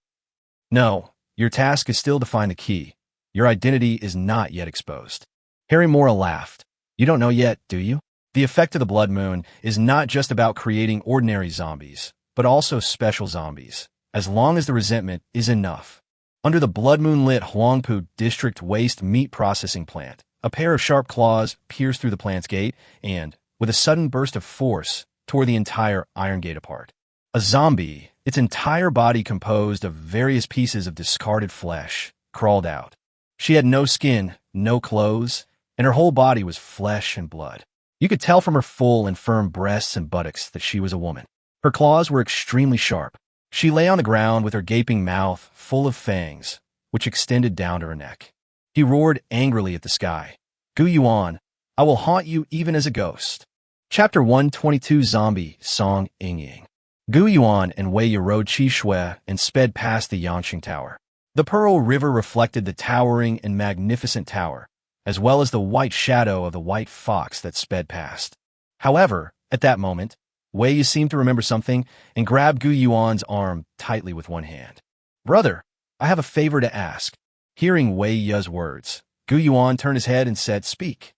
No, your task is still to find the key. Your identity is not yet exposed. Harry Mora laughed. You don't know yet, do you? The effect of the blood moon is not just about creating ordinary zombies, but also special zombies, as long as the resentment is enough. Under the blood moon-lit Huangpu District Waste Meat Processing Plant, a pair of sharp claws pierced through the plant's gate and, with a sudden burst of force, tore the entire iron gate apart. A zombie, its entire body composed of various pieces of discarded flesh, crawled out. She had no skin, no clothes, and her whole body was flesh and blood. You could tell from her full and firm breasts and buttocks that she was a woman. Her claws were extremely sharp. She lay on the ground with her gaping mouth full of fangs, which extended down to her neck. He roared angrily at the sky. Gu Yuan, I will haunt you even as a ghost. Chapter 122 Zombie Song Ying. Gu Yuan and Wei Yi rode Qi Shui and sped past the Yangqing Tower. The Pearl River reflected the towering and magnificent tower, as well as the white shadow of the white fox that sped past. However, at that moment, Wei Yi seemed to remember something and grabbed Gu Yuan's arm tightly with one hand. Brother, I have a favor to ask. Hearing Wei Yi's words, Gu Yuan turned his head and said, Speak.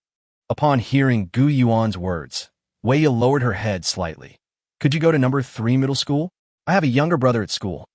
Upon hearing Gu Yuan's words, Wei Yi lowered her head slightly. Could you go to number 3 middle school? I have a younger brother at school.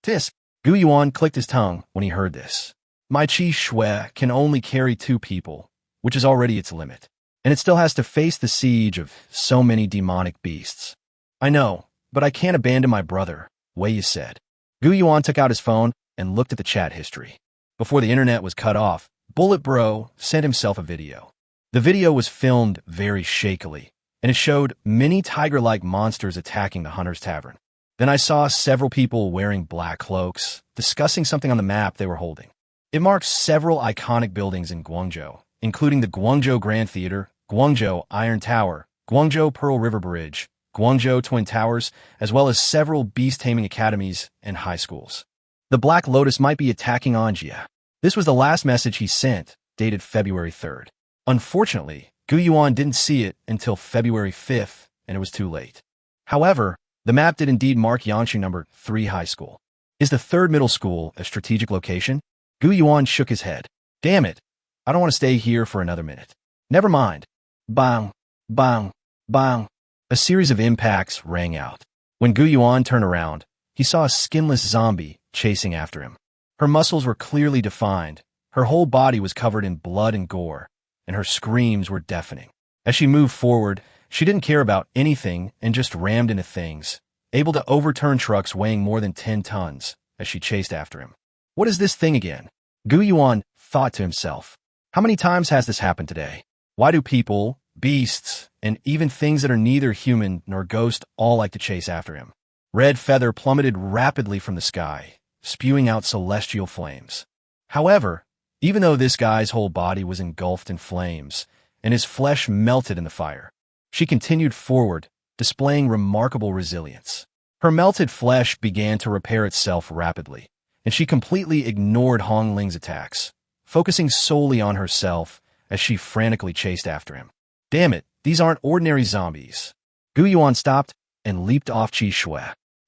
Tisk. Gu Yuan clicked his tongue when he heard this. My Qi Shui can only carry 2 people, which is already its limit, and it still has to face the siege of so many demonic beasts. I know, but I can't abandon my brother, Wei Yi said. Gu Yuan took out his phone and looked at the chat history. Before the internet was cut off, Bullet Bro sent himself a video. The video was filmed very shakily, and it showed many tiger-like monsters attacking the Hunter's Tavern. Then I saw several people wearing black cloaks, discussing something on the map they were holding. It marks several iconic buildings in Guangzhou, including the Guangzhou Grand Theater, Guangzhou Iron Tower, Guangzhou Pearl River Bridge, Guangzhou Twin Towers, as well as several beast-taming academies and high schools. The Black Lotus might be attacking Anjia. This was the last message he sent, dated February 3rd. Unfortunately, Gu Yuan didn't see it until February 5th, and it was too late. However, the map did indeed mark Yangqing number 3 high school. Is the 3rd middle school a strategic location? Gu Yuan shook his head. Damn it. I don't want to stay here for another minute. Never mind. Bang, bang, bang. A series of impacts rang out. When Gu Yuan turned around, he saw a skinless zombie chasing after him. Her muscles were clearly defined, her whole body was covered in blood and gore, and her screams were deafening. As she moved forward, she didn't care about anything and just rammed into things, able to overturn trucks weighing more than 10 tons as she chased after him. What is this thing again? Gu Yuan thought to himself. How many times has this happened today? Why do people, beasts, and even things that are neither human nor ghost all like to chase after him? Red Feather plummeted rapidly from the sky, spewing out celestial flames. However, even though this guy's whole body was engulfed in flames, and his flesh melted in the fire, she continued forward, displaying remarkable resilience. Her melted flesh began to repair itself rapidly, and she completely ignored Hong Ling's attacks, focusing solely on herself as she frantically chased after him. Damn it, these aren't ordinary zombies. Gu Yuan stopped and leaped off Qi Shui.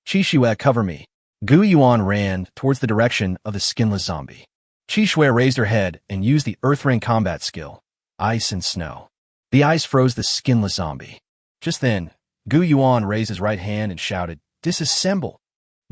Qi Shui, cover me. Gu Yuan ran towards the direction of the skinless zombie. Qi Shui raised her head and used the Earth Ring combat skill, Ice and Snow. The ice froze the skinless zombie. Just then, Gu Yuan raised his right hand and shouted, Disassemble!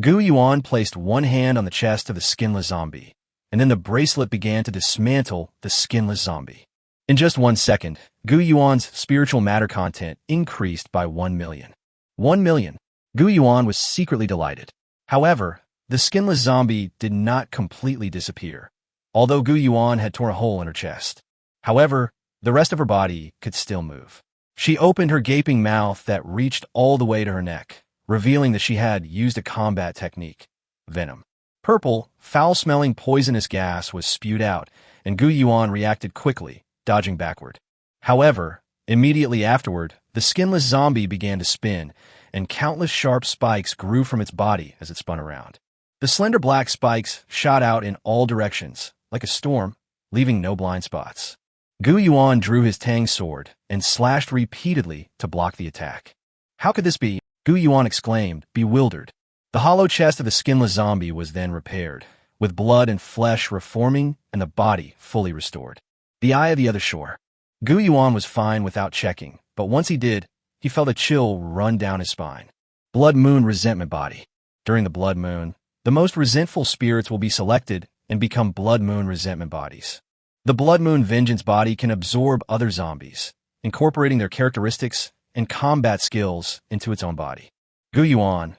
Gu Yuan placed one hand on the chest of the skinless zombie, and then the bracelet began to dismantle the skinless zombie. In just 1 second, Gu Yuan's spiritual matter content increased by 1 million. 1 million. Gu Yuan was secretly delighted. However, the skinless zombie did not completely disappear, although Gu Yuan had torn a hole in her chest. However, the rest of her body could still move. She opened her gaping mouth that reached all the way to her neck, revealing that she had used a combat technique, venom. Purple, foul-smelling poisonous gas was spewed out, and Gu Yuan reacted quickly, dodging backward. However, immediately afterward, the skinless zombie began to spin, and countless sharp spikes grew from its body as it spun around. The slender black spikes shot out in all directions, like a storm, leaving no blind spots. Gu Yuan drew his Tang sword and slashed repeatedly to block the attack. How could this be? Gu Yuan exclaimed, bewildered. The hollow chest of the skinless zombie was then repaired, with blood and flesh reforming and the body fully restored. The eye of the other shore. Gu Yuan was fine without checking, but once he did, he felt a chill run down his spine. Blood Moon Resentment Body. During the Blood Moon, the most resentful spirits will be selected and become Blood Moon Resentment Bodies. The Blood Moon Vengeance Body can absorb other zombies, incorporating their characteristics and combat skills into its own body. Gu Yuan,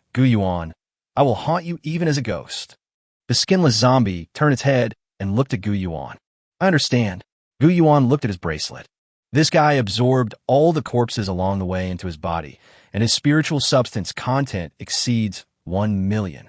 I will haunt you even as a ghost. The skinless zombie turned its head and looked at Gu Yuan. I understand. Gu Yuan looked at his bracelet. This guy absorbed all the corpses along the way into his body, and his spiritual substance content exceeds 1 million.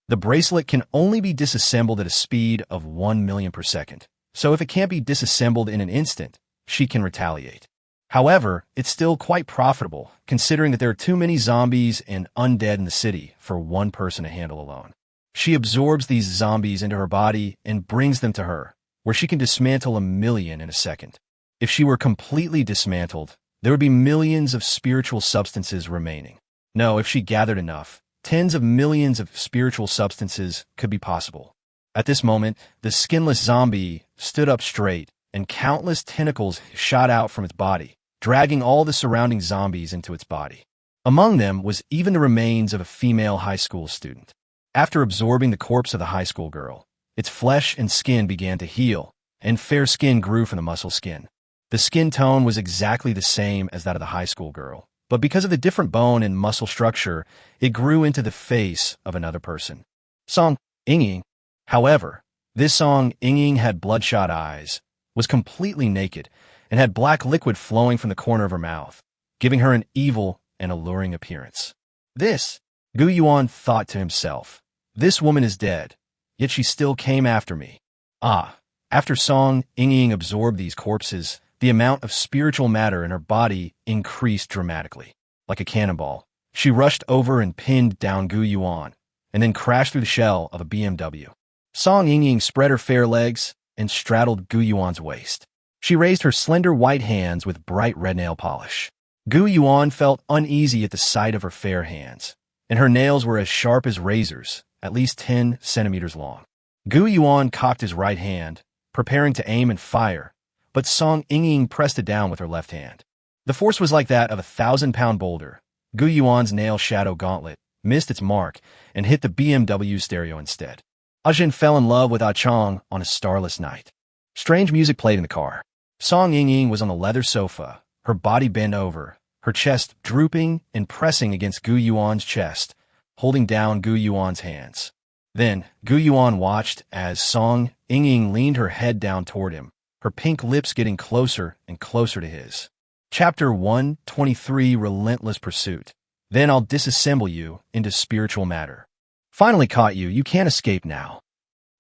The bracelet can only be disassembled at a speed of 1 million per second, so if it can't be disassembled in an instant, she can retaliate. However, it's still quite profitable, considering that there are too many zombies and undead in the city for one person to handle alone. She absorbs these zombies into her body and brings them to her, where she can dismantle 1 million in a second. If she were completely dismantled, there would be millions of spiritual substances remaining. No, if she gathered enough, tens of millions of spiritual substances could be possible. At this moment, the skinless zombie stood up straight, and countless tentacles shot out from its body, dragging all the surrounding zombies into its body. Among them was even the remains of a female high school student. After absorbing the corpse of the high school girl, its flesh and skin began to heal, and fair skin grew from the muscle skin. The skin tone was exactly the same as that of the high school girl, but because of the different bone and muscle structure, it grew into the face of another person. Song Ying. However, this Song Ying had bloodshot eyes, was completely naked, and had black liquid flowing from the corner of her mouth, giving her an evil and alluring appearance. Gu Yuan thought to himself, this woman is dead, yet she still came after me. After Song Ying absorbed these corpses, the amount of spiritual matter in her body increased dramatically. Like a cannonball, she rushed over and pinned down Gu Yuan, and then crashed through the shell of a BMW. Song Ying spread her fair legs and straddled Gu Yuan's waist. She raised her slender white hands with bright red nail polish. Gu Yuan felt uneasy at the sight of her fair hands, and her nails were as sharp as razors, at least 10 centimeters long. Gu Yuan cocked his right hand, preparing to aim and fire, but Song Ying pressed it down with her left hand. The force was like that of a 1,000-pound boulder. Gu Yuan's nail shadow gauntlet missed its mark and hit the BMW stereo instead. Ajin fell in love with Ah Chong on a starless night. Strange music played in the car. Song Ying was on the leather sofa, her body bent over, her chest drooping and pressing against Gu Yuan's chest, holding down Gu Yuan's hands. Then, Gu Yuan watched as Song Ying leaned her head down toward him, her pink lips getting closer and closer to his. Chapter 123, Relentless Pursuit. Then I'll disassemble you into spiritual matter. Finally caught you, you can't escape now.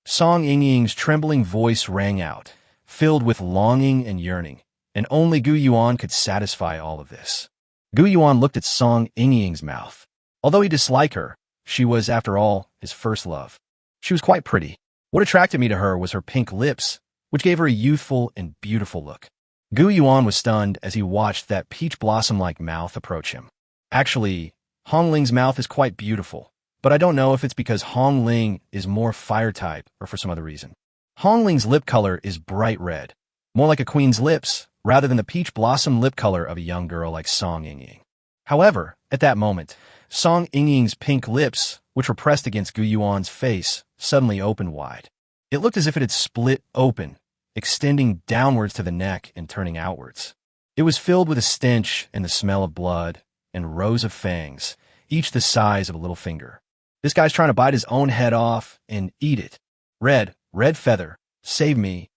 Song Ying's trembling voice rang out, filled with longing and yearning, and only Gu Yuan could satisfy all of this. Gu Yuan looked at Song Ying's mouth. Although he disliked her, she was, after all, his first love. She was quite pretty. What attracted me to her was her pink lips, which gave her a youthful and beautiful look. Gu Yuan was stunned as he watched that peach blossom-like mouth approach him. Actually, Hong Ling's mouth is quite beautiful, but I don't know if it's because Hong Ling is more fire type or for some other reason. Hong Ling's lip color is bright red, more like a queen's lips, rather than the peach blossom lip color of a young girl like Song Ying. However, at that moment, Song Ying's pink lips, which were pressed against Gu Yuan's face, suddenly opened wide. It looked as if it had split open, extending downwards to the neck and turning outwards. It was filled with a stench and the smell of blood and rows of fangs, each the size of a little finger. This guy's trying to bite his own head off and eat it. Red feather, save me.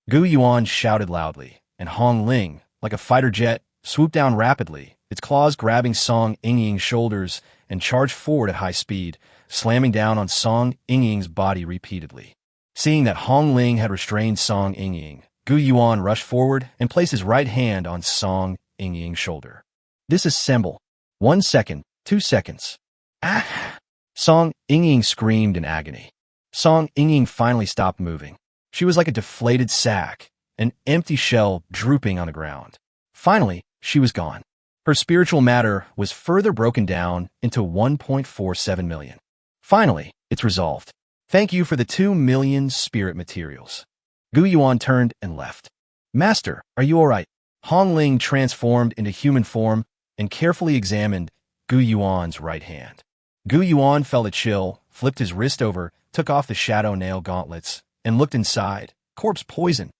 Gu Yuan shouted loudly, and Hong Ling, like a fighter jet, swooped down rapidly, its claws grabbing Song Ying's shoulders, and charged forward at high speed, slamming down on Song Ying's body repeatedly. Seeing that Hong Ling had restrained Song Ying, Gu Yuan rushed forward and placed his right hand on Song Ying's shoulder. Disassemble. 1 second, 2 seconds. Ah! Song Ying screamed in agony. Song Ying finally stopped moving. She was like a deflated sack, an empty shell drooping on the ground. Finally, she was gone. Her spiritual matter was further broken down into 1.47 million. Finally, it's resolved. Thank you for the 2 million spirit materials. Gu Yuan turned and left. Master, are you all right? Hong Ling transformed into human form and carefully examined Gu Yuan's right hand. Gu Yuan felt a chill, flipped his wrist over, took off the shadow nail gauntlets, and looked inside. Corpse poison.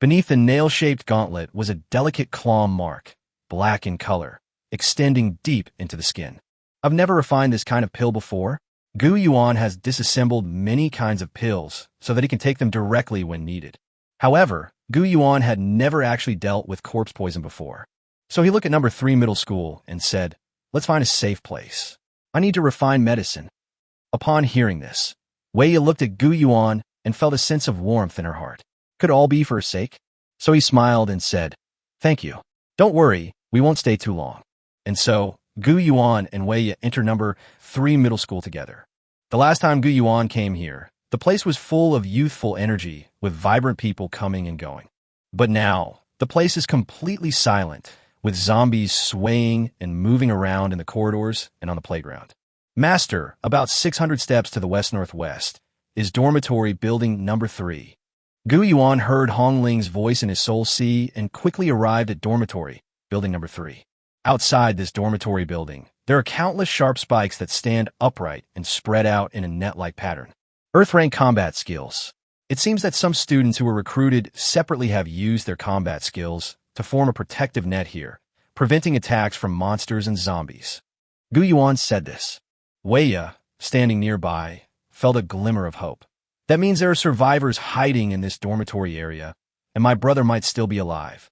Beneath the nail-shaped gauntlet was a delicate claw mark, black in color, extending deep into the skin. I've never refined this kind of pill before. Gu Yuan has disassembled many kinds of pills so that he can take them directly when needed. However, Gu Yuan had never actually dealt with corpse poison before. So he looked at number 3 middle school and said, let's find a safe place. I need to refine medicine. Upon hearing this, Wei looked at Gu Yuan and felt a sense of warmth in her heart. Could all be for her sake? So he smiled and said, thank you. Don't worry, we won't stay too long. And so, Gu Yuan and Wei entered number 3 middle school together. The last time Gu Yuan came here, the place was full of youthful energy with vibrant people coming and going. But now, the place is completely silent, with zombies swaying and moving around in the corridors and on the playground. Master, about 600 steps to the west-northwest, is dormitory building number 3. Gu Yuan heard Hong Ling's voice in his soul sea and quickly arrived at dormitory, building number 3. Outside this dormitory building, there are countless sharp spikes that stand upright and spread out in a net-like pattern. Earth-rank combat skills. It seems that some students who were recruited separately have used their combat skills to form a protective net here, preventing attacks from monsters and zombies. Gu Yuan said this. Wei, standing nearby, felt a glimmer of hope. That means there are survivors hiding in this dormitory area, and my brother might still be alive.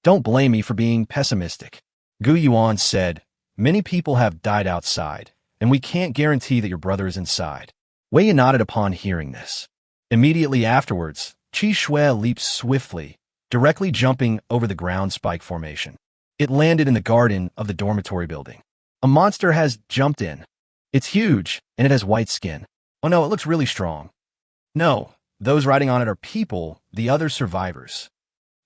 Don't blame me for being pessimistic. Gu Yuan said, many people have died outside, and we can't guarantee that your brother is inside. Wei nodded upon hearing this. Immediately afterwards, Qi Shui leaped swiftly, directly jumping over the ground spike formation. It landed in the garden of the dormitory building. A monster has jumped in. It's huge, and it has white skin. Oh no, it looks really strong. No, those riding on it are people, the other survivors.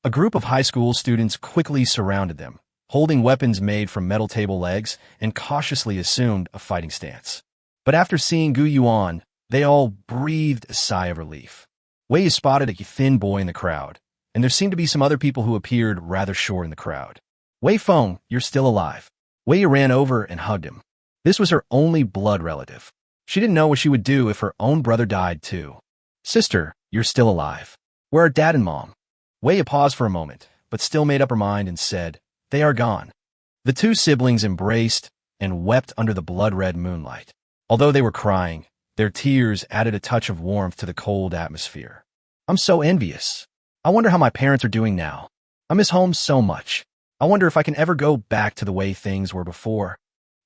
A group of high school students quickly surrounded them, holding weapons made from metal table legs, and cautiously assumed a fighting stance. But after seeing Gu Yuan, they all breathed a sigh of relief. Wei spotted a thin boy in the crowd, and there seemed to be some other people who appeared rather short in the crowd. Wei Feng, you're still alive. Wei ran over and hugged him. This was her only blood relative. She didn't know what she would do if her own brother died too. Sister, you're still alive. Where are Dad and Mom? Wei paused for a moment, but still made up her mind and said, they are gone. The two siblings embraced and wept under the blood-red moonlight. Although they were crying, their tears added a touch of warmth to the cold atmosphere. I'm so envious. I wonder how my parents are doing now. I miss home so much. I wonder if I can ever go back to the way things were before.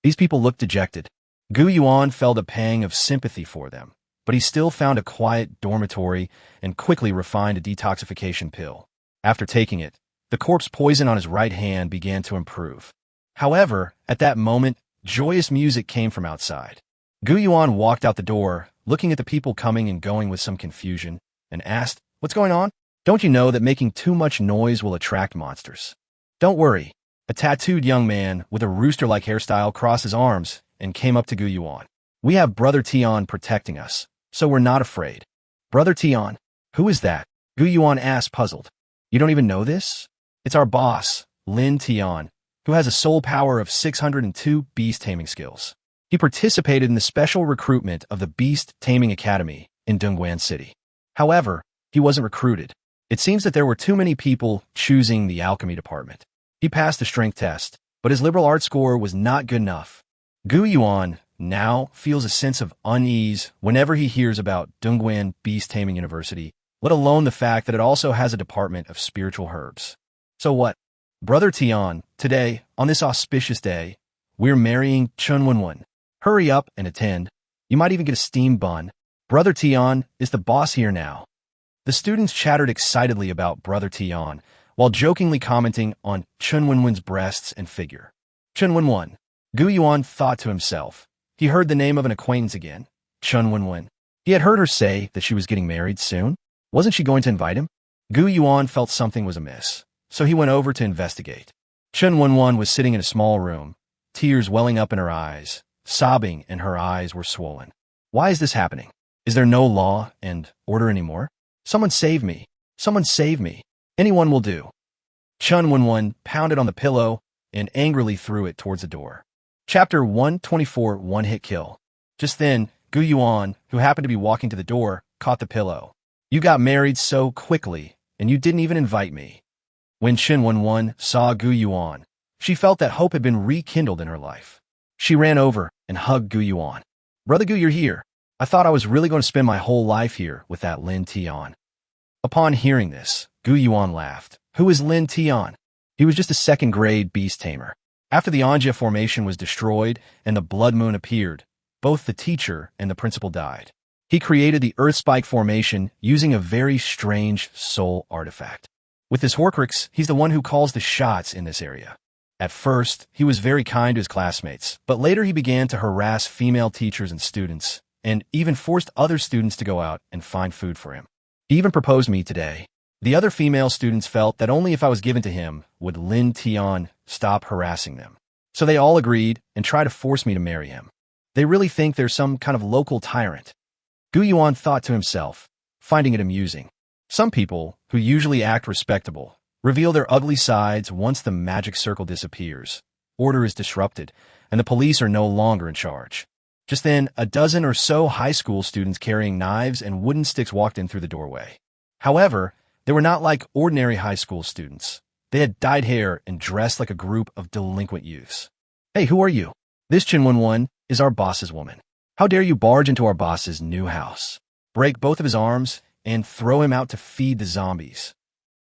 These people looked dejected. Gu Yuan felt a pang of sympathy for them, but he still found a quiet dormitory and quickly refined a detoxification pill. After taking it, the corpse poison on his right hand began to improve. However, at that moment, joyous music came from outside. Gu Yuan walked out the door, looking at the people coming and going with some confusion, and asked, what's going on? Don't you know that making too much noise will attract monsters? Don't worry. A tattooed young man with a rooster-like hairstyle crossed his arms and came up to Gu Yuan. We have Brother Tian protecting us, so we're not afraid. Brother Tian? Who is that? Gu Yuan asked, puzzled. You don't even know this? It's our boss, Lin Tian, who has a soul power of 602 beast taming skills. He participated in the special recruitment of the Beast Taming Academy in Dongguan City. However, he wasn't recruited. It seems that there were too many people choosing the alchemy department. He passed the strength test, but his liberal arts score was not good enough. Gu Yuan now feels a sense of unease whenever he hears about Dongguan Beast Taming University, let alone the fact that it also has a department of spiritual herbs. So what? Brother Tian, today, on this auspicious day, we're marrying Chun Wenwen. Hurry up and attend. You might even get a steamed bun. Brother Tian is the boss here now. The students chattered excitedly about Brother Tian, while jokingly commenting on Chun Wenwen's breasts and figure. Chun Wenwen. Gu Yuan thought to himself. He heard the name of an acquaintance again, Chun Wenwen. He had heard her say that she was getting married soon. Wasn't she going to invite him? Gu Yuan felt something was amiss, so he went over to investigate. Chen Wenwen was sitting in a small room, tears welling up in her eyes, sobbing, and her eyes were swollen. Why is this happening? Is there no law and order anymore? Someone save me. Someone save me. Anyone will do. Chen Wenwen pounded on the pillow and angrily threw it towards the door. Chapter 124, One-Hit Kill. Just then, Gu Yuan, who happened to be walking to the door, caught the pillow. You got married so quickly, and you didn't even invite me. When Chen Wenwen saw Gu Yuan, she felt that hope had been rekindled in her life. She ran over and hugged Gu Yuan. Brother Gu, you're here. I thought I was really going to spend my whole life here with that Lin Tian. Upon hearing this, Gu Yuan laughed. Who is Lin Tian? He was just a second-grade beast tamer. After the Anja formation was destroyed and the blood moon appeared, both the teacher and the principal died. He created the Earth Spike formation using a very strange soul artifact. With his Horcrux, he's the one who calls the shots in this area. At first, he was very kind to his classmates, but later he began to harass female teachers and students, and even forced other students to go out and find food for him. He even proposed me today. The other female students felt that only if I was given to him would Lin Tian stop harassing them. So they all agreed and tried to force me to marry him. They really think there's some kind of local tyrant. Gu Yuan thought to himself, finding it amusing. Some people, who usually act respectable, reveal their ugly sides once the magic circle disappears, order is disrupted, and the police are no longer in charge. Just then, a dozen or so high school students carrying knives and wooden sticks walked in through the doorway. However, they were not like ordinary high school students. They had dyed hair and dressed like a group of delinquent youths. Hey, who are you? This Chen Wenwen is our boss's woman. How dare you barge into our boss's new house, break both of his arms, and throw him out to feed the zombies?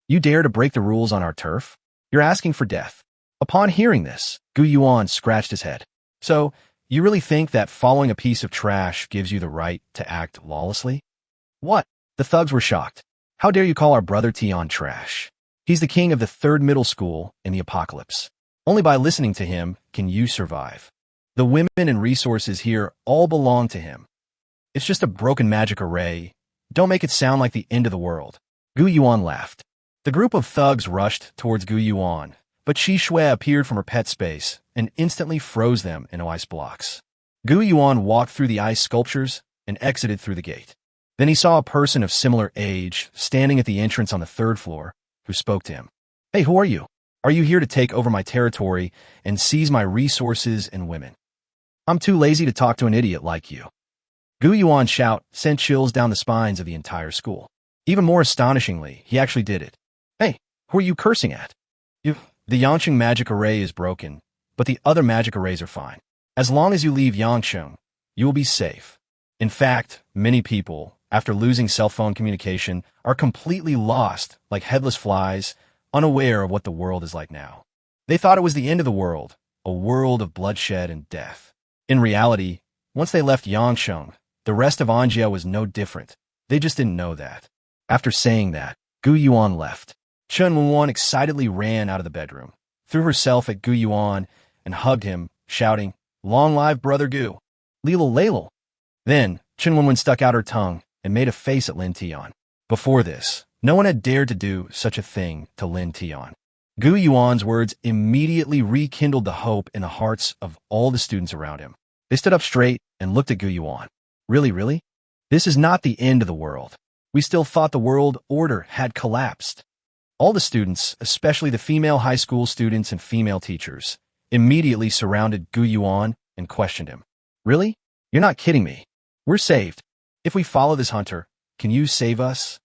You dare to break the rules on our turf? You're asking for death. Upon hearing this, Gu Yuan scratched his head. So, you really think that following a piece of trash gives you the right to act lawlessly? What? The thugs were shocked. How dare you call our brother Tian trash? He's the king of the third middle school in the apocalypse. Only by listening to him can you survive. The women and resources here all belong to him. It's just a broken magic array. Don't make it sound like the end of the world. Gu Yuan laughed. The group of thugs rushed towards Gu Yuan, but Shi Shui appeared from her pet space and instantly froze them in ice blocks. Gu Yuan walked through the ice sculptures and exited through the gate. Then he saw a person of similar age standing at the entrance on the third floor who spoke to him. Hey, who are you? Are you here to take over my territory and seize my resources and women? I'm too lazy to talk to an idiot like you. Gu Yuan's shout sent chills down the spines of the entire school. Even more astonishingly, he actually did it. Hey, who are you cursing at? The Yangsheng magic array is broken, but the other magic arrays are fine. As long as you leave Yangsheng, you will be safe. In fact, many people, after losing cell phone communication, are completely lost, like headless flies, unaware of what the world is like now. They thought it was the end of the world, a world of bloodshed and death. In reality, once they left Yangsheng, the rest of Anjia was no different. They just didn't know that. After saying that, Gu Yuan left. Chen Wenwen excitedly ran out of the bedroom, threw herself at Gu Yuan, and hugged him, shouting, "Long live Brother Gu! Lilo Lalel!" Then, Chen Wenwen stuck out her tongue and made a face at Lin Tian. Before this, no one had dared to do such a thing to Lin Tian. Gu Yuan's words immediately rekindled the hope in the hearts of all the students around him. They stood up straight and looked at Gu Yuan. Really? This is not the end of the world. We still thought the world order had collapsed. All the students, especially the female high school students and female teachers, immediately surrounded Gu Yuan and questioned him. Really? You're not kidding me. We're saved. If we follow this hunter, can you save us?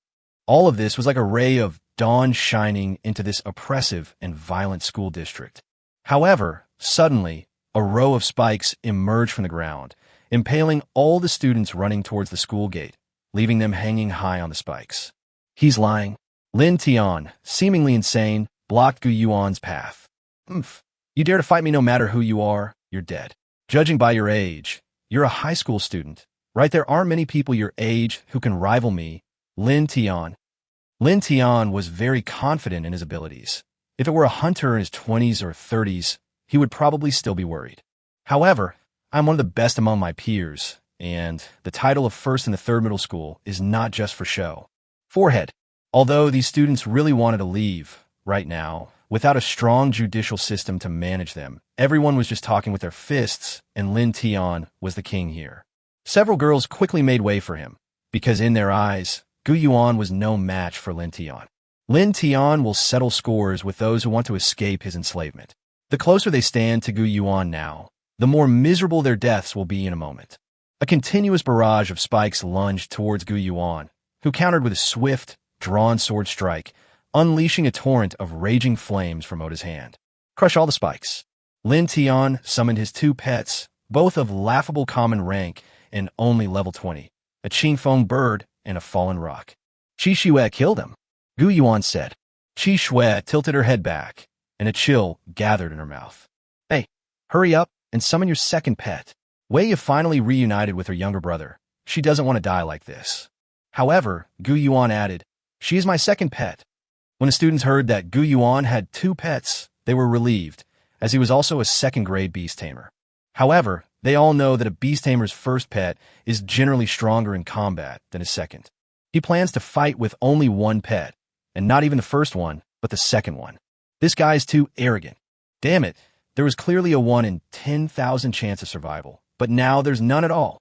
All of this was like a ray of dawn shining into this oppressive and violent school district. However, suddenly, a row of spikes emerged from the ground, impaling all the students running towards the school gate, leaving them hanging high on the spikes. He's lying. Lin Tian, seemingly insane, blocked Gu Yuan's path. You dare to fight me no matter who you are, you're dead. Judging by your age, you're a high school student. Right, there aren't many people your age who can rival me, Lin Tian. Lin Tian was very confident in his abilities. If it were a hunter in his 20s or 30s, he would probably still be worried. However, I'm one of the best among my peers, and the title of first in the third middle school is not just for show. Forehead. Although these students really wanted to leave, right now, without a strong judicial system to manage them, everyone was just talking with their fists, and Lin Tian was the king here. Several girls quickly made way for him, because in their eyes, Gu Yuan was no match for Lin Tian. Lin Tian will settle scores with those who want to escape his enslavement. The closer they stand to Gu Yuan now, the more miserable their deaths will be in a moment. A continuous barrage of spikes lunged towards Gu Yuan, who countered with a swift, drawn sword strike, unleashing a torrent of raging flames from Oda's hand. Crush all the spikes. Lin Tian summoned his two pets, both of laughable common rank and only level 20, a Qingfeng bird and a fallen rock. Qi Shui killed him, Gu Yuan said. Qi Shui tilted her head back, and a chill gathered in her mouth. Hey, hurry up and summon your second pet. Wei Yi finally reunited with her younger brother. She doesn't want to die like this. However, Gu Yuan added, she is my second pet. When the students heard that Gu Yuan had two pets, they were relieved, as he was also a second-grade beast tamer. However, they all know that a beast tamer's first pet is generally stronger in combat than his second. He plans to fight with only one pet, and not even the first one, but the second one. This guy's too arrogant. Damn it, there was clearly a 1 in 10,000 chance of survival, but now there's none at all.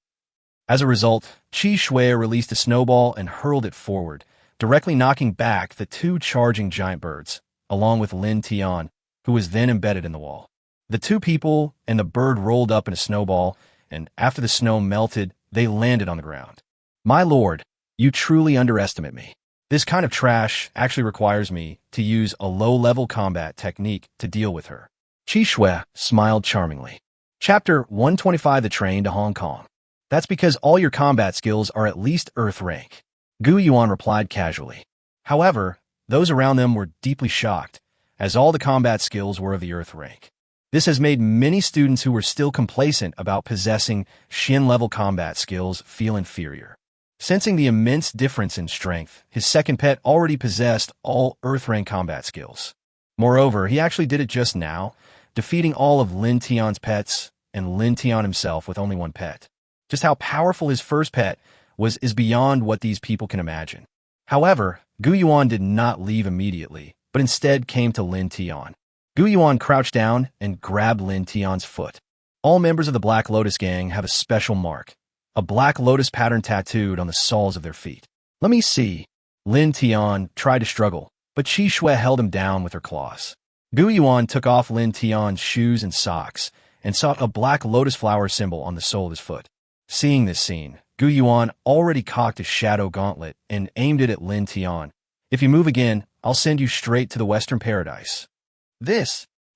As a result, Qi Shui released a snowball and hurled it forward, directly knocking back the two charging giant birds, along with Lin Tian, who was then embedded in the wall. The two people and the bird rolled up in a snowball, and after the snow melted, they landed on the ground. My lord, you truly underestimate me. This kind of trash actually requires me to use a low-level combat technique to deal with her. Qi Shui smiled charmingly. Chapter 125: The Train to Hong Kong. That's because all your combat skills are at least Earth rank, Gu Yuan replied casually. However, those around them were deeply shocked, as all the combat skills were of the Earth rank. This has made many students who were still complacent about possessing Xin-level combat skills feel inferior. Sensing the immense difference in strength, his second pet already possessed all Earth-rank combat skills. Moreover, he actually did it just now, defeating all of Lin Tian's pets and Lin Tian himself with only one pet. Just how powerful his first pet was is beyond what these people can imagine. However, Gu Yuan did not leave immediately, but instead came to Lin Tian. Gu Yuan crouched down and grabbed Lin Tian's foot. All members of the Black Lotus gang have a special mark, a black lotus pattern tattooed on the soles of their feet. Let me see. Lin Tian tried to struggle, but Qi Shui held him down with her claws. Gu Yuan took off Lin Tian's shoes and socks and saw a black lotus flower symbol on the sole of his foot. Seeing this scene, Gu Yuan already cocked his shadow gauntlet and aimed it at Lin Tian. If you move again, I'll send you straight to the Western Paradise.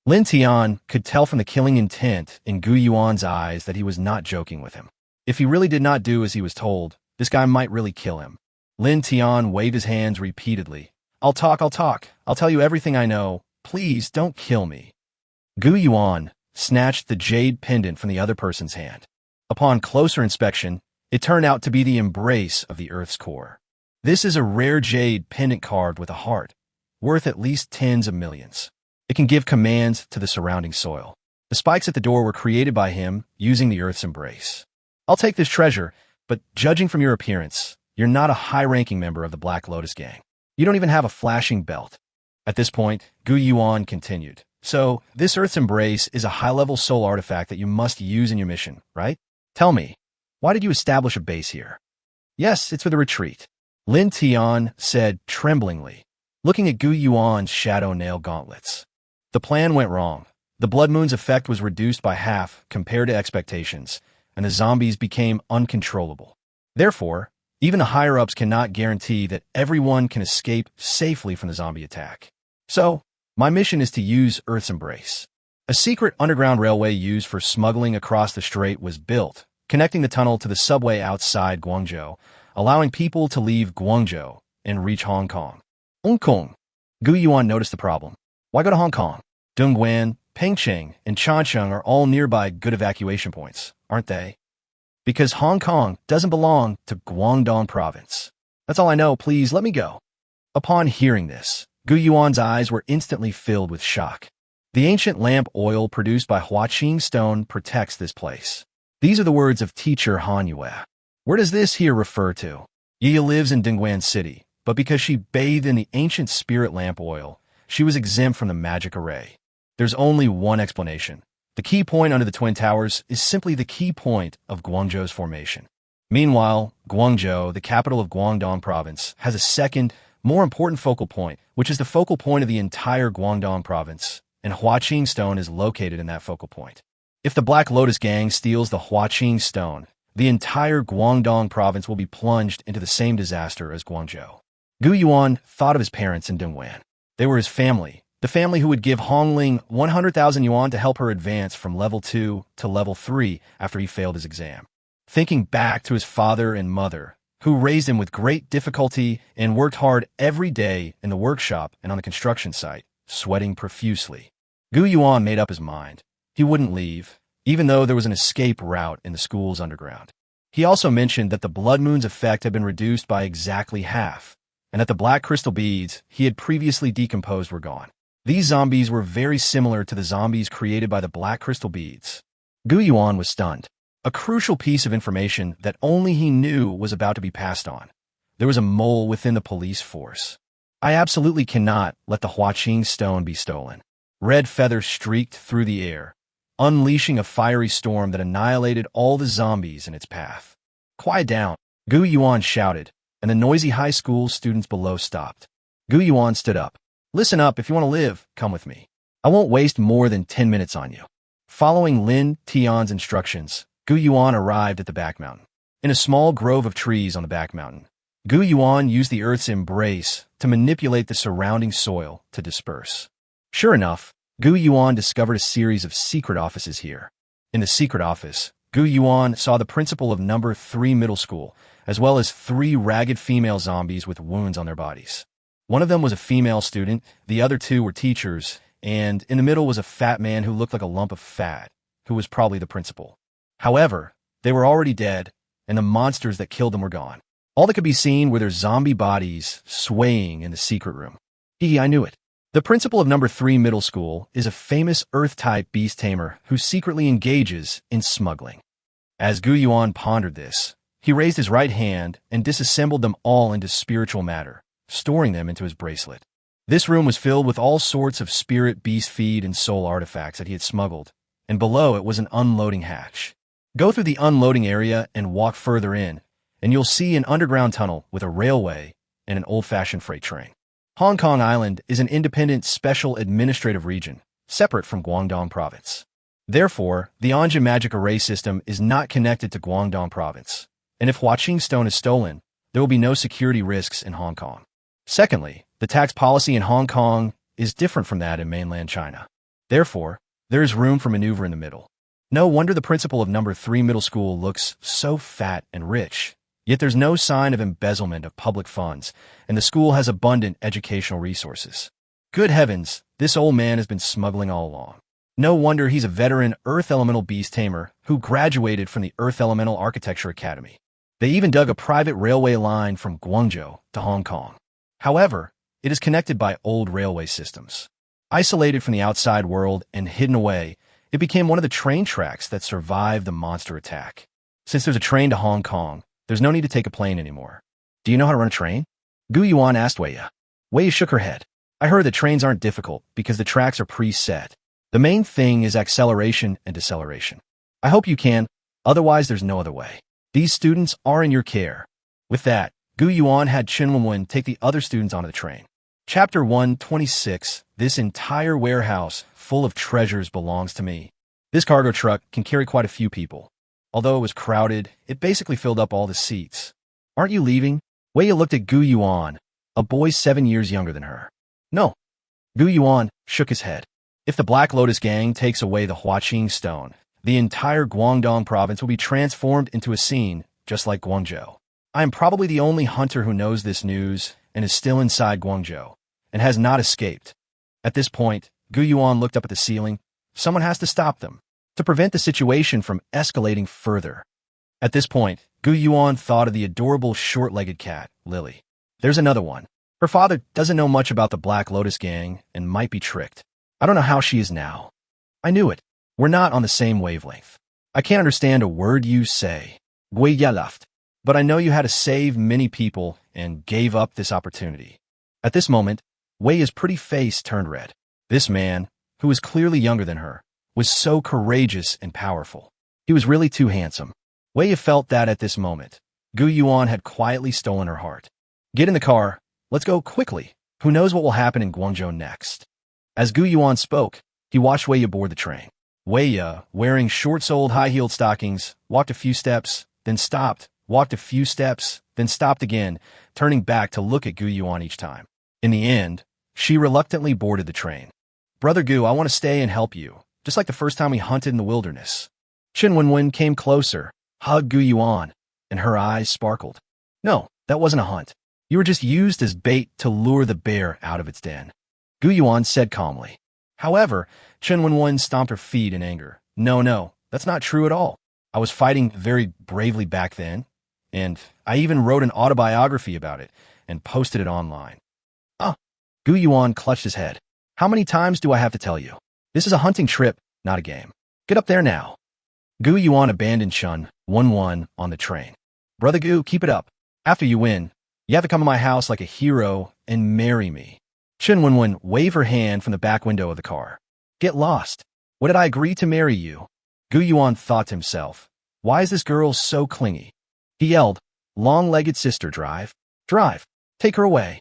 Lin Tian could tell from the killing intent in Gu Yuan's eyes that he was not joking with him. If he really did not do as he was told, this guy might really kill him. Lin Tian waved his hands repeatedly. I'll talk. I'll tell you everything I know. Please don't kill me. Gu Yuan snatched the jade pendant from the other person's hand. Upon closer inspection, it turned out to be the embrace of the Earth's core. This is a rare jade pendant carved with a heart, worth at least tens of millions. It can give commands to the surrounding soil. The spikes at the door were created by him using the Earth's embrace. I'll take this treasure, but judging from your appearance, you're not a high-ranking member of the Black Lotus gang. You don't even have a flashing belt. At this point, Gu Yuan continued. So, this Earth's embrace is a high-level soul artifact that you must use in your mission, right? Tell me, why did you establish a base here? Yes, it's for the retreat, Lin Tian said tremblingly, looking at Gu Yuan's shadow nail gauntlets. The plan went wrong. The Blood Moon's effect was reduced by half compared to expectations, and the zombies became uncontrollable. Therefore, even the higher-ups cannot guarantee that everyone can escape safely from the zombie attack. So, my mission is to use Earth's Embrace. A secret underground railway used for smuggling across the strait was built, connecting the tunnel to the subway outside Guangzhou, allowing people to leave Guangzhou and reach Hong Kong. Hong Kong. Gu Yuan noticed the problem. Why go to Hong Kong? Dongguan, Pengcheng, and Changcheng are all nearby good evacuation points, aren't they? Because Hong Kong doesn't belong to Guangdong province. That's all I know, please let me go. Upon hearing this, Gu Yuan's eyes were instantly filled with shock. The ancient lamp oil produced by Huaqing stone protects this place. These are the words of teacher Han Yue. Where does this here refer to? Yi lives in Dongguan City, but because she bathed in the ancient spirit lamp oil, she was exempt from the magic array. There's only one explanation. The key point under the Twin Towers is simply the key point of Guangzhou's formation. Meanwhile, Guangzhou, the capital of Guangdong Province, has a second, more important focal point, which is the focal point of the entire Guangdong Province, and Huaqing Stone is located in that focal point. If the Black Lotus Gang steals the Huaqing Stone, the entire Guangdong Province will be plunged into the same disaster as Guangzhou. Gu Yuan thought of his parents in Dongwan. They were his family, the family who would give Hongling 100,000 yuan to help her advance from level 2 to level 3 after he failed his exam. Thinking back to his father and mother, who raised him with great difficulty and worked hard every day in the workshop and on the construction site, sweating profusely, Gu Yuan made up his mind. He wouldn't leave, even though there was an escape route in the school's underground. He also mentioned that the blood moon's effect had been reduced by exactly half, and that the black crystal beads he had previously decomposed were gone. These zombies were very similar to the zombies created by the black crystal beads. Gu Yuan was stunned. A crucial piece of information that only he knew was about to be passed on. There was a mole within the police force. I absolutely cannot let the Huaqing Stone be stolen. Red feathers streaked through the air, unleashing a fiery storm that annihilated all the zombies in its path. Quiet down, Gu Yuan shouted, and the noisy high school students below stopped. Gu Yuan stood up. Listen up, if you want to live, come with me. I won't waste more than 10 minutes on you. Following Lin Tian's instructions, Gu Yuan arrived at the back mountain. In a small grove of trees on the back mountain, Gu Yuan used the earth's embrace to manipulate the surrounding soil to disperse. Sure enough, Gu Yuan discovered a series of secret offices here. In the secret office, Gu Yuan saw the principal of number 3 middle school, as well as 3 ragged female zombies with wounds on their bodies. One of them was a female student, the other 2 were teachers, and in the middle was a fat man who looked like a lump of fat, who was probably the principal. However, they were already dead, and the monsters that killed them were gone. All that could be seen were their zombie bodies swaying in the secret room. I knew it. The principal of number 3 middle school is a famous Earth-type beast tamer who secretly engages in smuggling. As Gu Yuan pondered this, he raised his right hand and disassembled them all into spiritual matter, storing them into his bracelet. This room was filled with all sorts of spirit, beast feed, and soul artifacts that he had smuggled, and below it was an unloading hatch. Go through the unloading area and walk further in, and you'll see an underground tunnel with a railway and an old-fashioned freight train. Hong Kong Island is an independent special administrative region, separate from Guangdong Province. Therefore, the Anjin magic array system is not connected to Guangdong Province, and if Huaqing Stone is stolen, there will be no security risks in Hong Kong. Secondly, the tax policy in Hong Kong is different from that in mainland China. Therefore, there is room for maneuver in the middle. No wonder the principal of number 3 middle school looks so fat and rich. Yet there's no sign of embezzlement of public funds, and the school has abundant educational resources. Good heavens, this old man has been smuggling all along. No wonder he's a veteran Earth Elemental Beast Tamer who graduated from the Earth Elemental Architecture Academy. They even dug a private railway line from Guangzhou to Hong Kong. However, it is connected by old railway systems. Isolated from the outside world and hidden away, it became one of the train tracks that survived the monster attack. Since there's a train to Hong Kong, there's no need to take a plane anymore. Do you know how to run a train? Gu Yuan asked Wei. Wei shook her head. I heard that trains aren't difficult because the tracks are preset. The main thing is acceleration and deceleration. I hope you can, otherwise there's no other way. These students are in your care. With that, Gu Yuan had Chen Wenwen take the other students onto the train. Chapter 126. This entire warehouse full of treasures belongs to me. This cargo truck can carry quite a few people. Although it was crowded, it basically filled up all the seats. Aren't you leaving? Wei looked at Gu Yuan, a boy 7 years younger than her. No. Gu Yuan shook his head. If the Black Lotus Gang takes away the Huaqing Stone, the entire Guangdong province will be transformed into a scene just like Guangzhou. I am probably the only hunter who knows this news and is still inside Guangzhou, and has not escaped. At this point, Gu Yuan looked up at the ceiling. Someone has to stop them, to prevent the situation from escalating further. At this point, Gu Yuan thought of the adorable short-legged cat, Lily. There's another one. Her father doesn't know much about the Black Lotus Gang and might be tricked. I don't know how she is now. I knew it. We're not on the same wavelength. I can't understand a word you say. Gui Ya left. But I know you had to save many people and gave up this opportunity. At this moment, Wei's pretty face turned red. This man, who was clearly younger than her, was so courageous and powerful. He was really too handsome. Wei felt that at this moment, Gu Yuan had quietly stolen her heart. Get in the car. Let's go quickly. Who knows what will happen in Guangzhou next? As Gu Yuan spoke, he watched Wei board the train. Wei, wearing short-soled high-heeled stockings, walked a few steps, then stopped, walked a few steps, then stopped again, turning back to look at Gu Yuan each time. In the end, she reluctantly boarded the train. Brother Gu, I want to stay and help you, just like the first time we hunted in the wilderness. Chen Wenwen came closer, hugged Gu Yuan, and her eyes sparkled. No, that wasn't a hunt. You were just used as bait to lure the bear out of its den. Gu Yuan said calmly. However, Chen Wenwen stomped her feet in anger. No, that's not true at all. I was fighting very bravely back then, and I even wrote an autobiography about it and posted it online. Gu Yuan clutched his head. How many times do I have to tell you? This is a hunting trip, not a game. Get up there now. Gu Yuan abandoned Chen Wenwen on the train. Brother Gu, keep it up. After you win, you have to come to my house like a hero and marry me. Chen Wenwen waved her hand from the back window of the car. Get lost. What did I agree to marry you? Gu Yuan thought to himself. Why is this girl so clingy? He yelled, long-legged sister, drive. Drive. Take her away.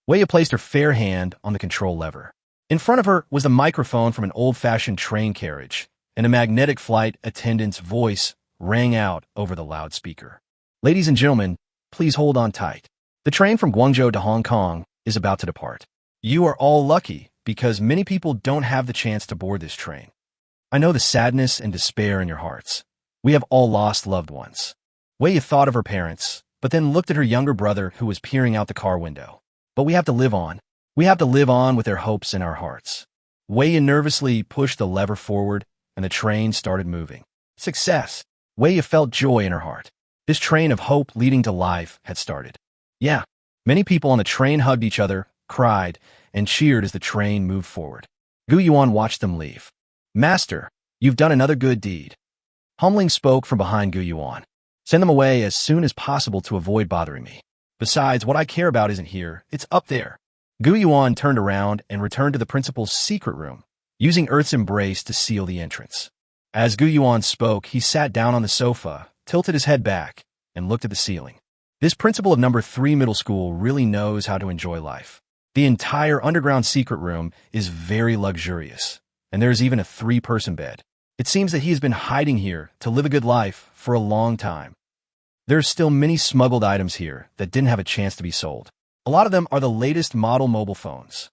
Wei placed her fair hand on the control lever. In front of her was the microphone from an old-fashioned train carriage, and a magnetic flight attendant's voice rang out over the loudspeaker. Ladies and gentlemen, please hold on tight. The train from Guangzhou to Hong Kong is about to depart. You are all lucky because many people don't have the chance to board this train. I know the sadness and despair in your hearts. We have all lost loved ones. Wei thought of her parents, but then looked at her younger brother who was peering out the car window. But we have to live on. We have to live on with their hopes in our hearts. Wei nervously pushed the lever forward, and the train started moving. Success! Wei felt joy in her heart. This train of hope leading to life had started. Yeah, many people on the train hugged each other, cried, and cheered as the train moved forward. Gu Yuan watched them leave. Master, you've done another good deed. Humling spoke from behind Gu Yuan. Send them away as soon as possible to avoid bothering me. Besides, what I care about isn't here, it's up there. Gu Yuan turned around and returned to the principal's secret room, using Earth's embrace to seal the entrance. As Gu Yuan spoke, he sat down on the sofa, tilted his head back, and looked at the ceiling. This principal of number 3 middle school really knows how to enjoy life. The entire underground secret room is very luxurious, and there is even a 3-person bed. It seems that he has been hiding here to live a good life for a long time. There are still many smuggled items here that didn't have a chance to be sold. A lot of them are the latest model mobile phones.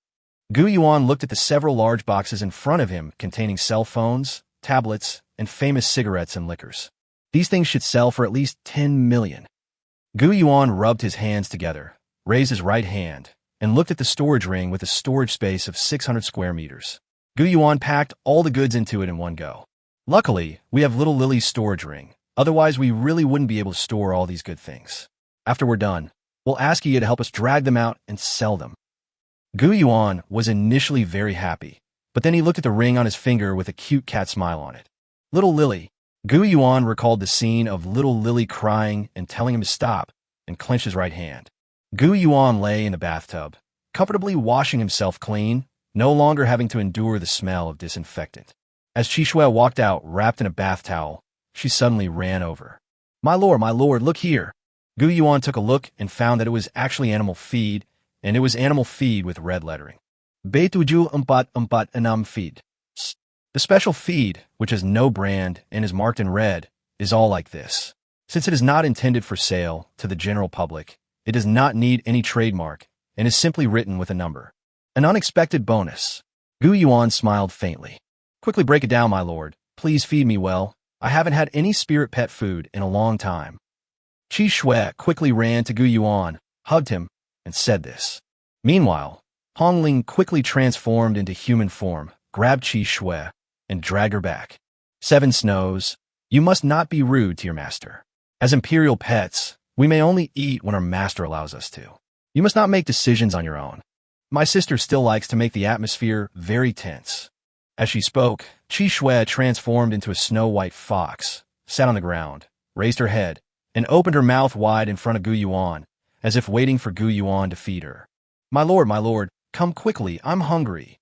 Gu Yuan looked at the several large boxes in front of him containing cell phones, tablets, and famous cigarettes and liquors. These things should sell for at least 10 million. Gu Yuan rubbed his hands together, raised his right hand, and looked at the storage ring with a storage space of 600 square meters. Gu Yuan packed all the goods into it in one go. Luckily, we have little Lily's storage ring. Otherwise, we really wouldn't be able to store all these good things. After we're done, we'll ask you to help us drag them out and sell them. Gu Yuan was initially very happy, but then he looked at the ring on his finger with a cute cat smile on it. Little Lily. Gu Yuan recalled the scene of little Lily crying and telling him to stop, and clenched his right hand. Gu Yuan lay in the bathtub, comfortably washing himself clean, no longer having to endure the smell of disinfectant. As Qishui walked out wrapped in a bath towel, she suddenly ran over. My lord, look here. Gu Yuan took a look and found that it was actually animal feed, and it was animal feed with red lettering. B7 4 enam feed. The special feed, which has no brand and is marked in red, is all like this. Since it is not intended for sale to the general public, it does not need any trademark and is simply written with a number. An unexpected bonus. Gu Yuan smiled faintly. Quickly break it down, my lord. Please feed me well. I haven't had any spirit pet food in a long time. Qishui quickly ran to Gu Yuan, hugged him, and said this. Meanwhile, Hongling quickly transformed into human form, grabbed Qishui, and dragged her back. 7 Snows, you must not be rude to your master. As imperial pets, we may only eat when our master allows us to. You must not make decisions on your own. My sister still likes to make the atmosphere very tense. As she spoke, Qishui transformed into a snow-white fox, sat on the ground, raised her head, and opened her mouth wide in front of Gu Yuan, as if waiting for Gu Yuan to feed her. My lord, come quickly, I'm hungry.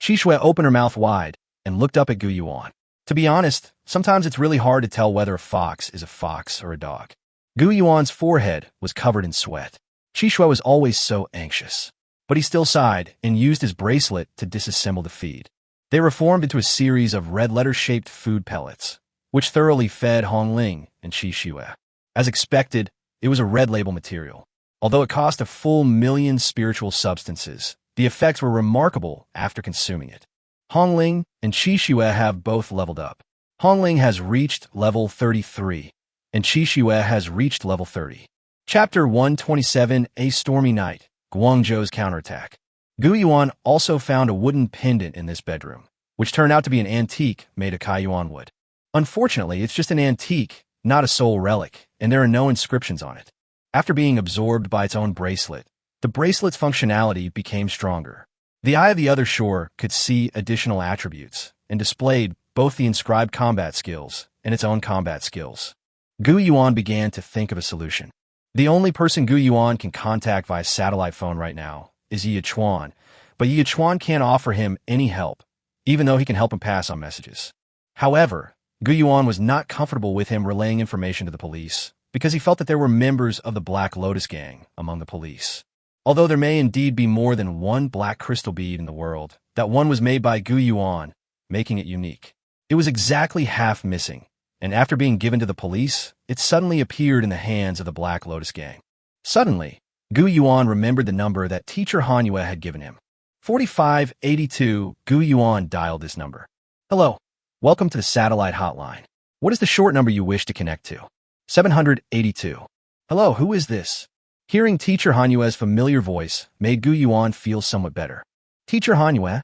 Qixue opened her mouth wide and looked up at Gu Yuan. To be honest, sometimes it's really hard to tell whether a fox is a fox or a dog. Gu Yuan's forehead was covered in sweat. Qixue was always so anxious. But he still sighed and used his bracelet to disassemble the feed. They reformed into a series of red-letter-shaped food pellets, which thoroughly fed Hongling and Qixue. As expected, it was a red-label material. Although it cost a full 1,000,000 spiritual substances, the effects were remarkable after consuming it. Hongling and Qixue have both leveled up. Hongling has reached level 33, and Qixue has reached level 30. Chapter 127, A Stormy Night, Guangzhou's Counterattack. Gu Yuan also found a wooden pendant in this bedroom, which turned out to be an antique made of Kaiyuan wood. Unfortunately, it's just an antique, not a soul relic, and there are no inscriptions on it. After being absorbed by its own bracelet, the bracelet's functionality became stronger. The eye of the other shore could see additional attributes and displayed both the inscribed combat skills and its own combat skills. Gu Yuan began to think of a solution. The only person Gu Yuan can contact via satellite phone right now is Yi Chuan, but Yi Chuan can't offer him any help, even though he can help him pass on messages. However, Gu Yuan was not comfortable with him relaying information to the police because he felt that there were members of the Black Lotus gang among the police. Although there may indeed be more than one black crystal bead in the world, that one was made by Gu Yuan, making it unique. It was exactly half missing, and after being given to the police, it suddenly appeared in the hands of the Black Lotus gang. Suddenly, Gu Yuan remembered the number that teacher Hanyue had given him. 4582. Gu Yuan dialed this number. Hello. Welcome to the satellite hotline. What is the short number you wish to connect to? 782. Hello, who is this? Hearing teacher Hanyue's familiar voice made Gu Yuan feel somewhat better. Teacher Hanyue?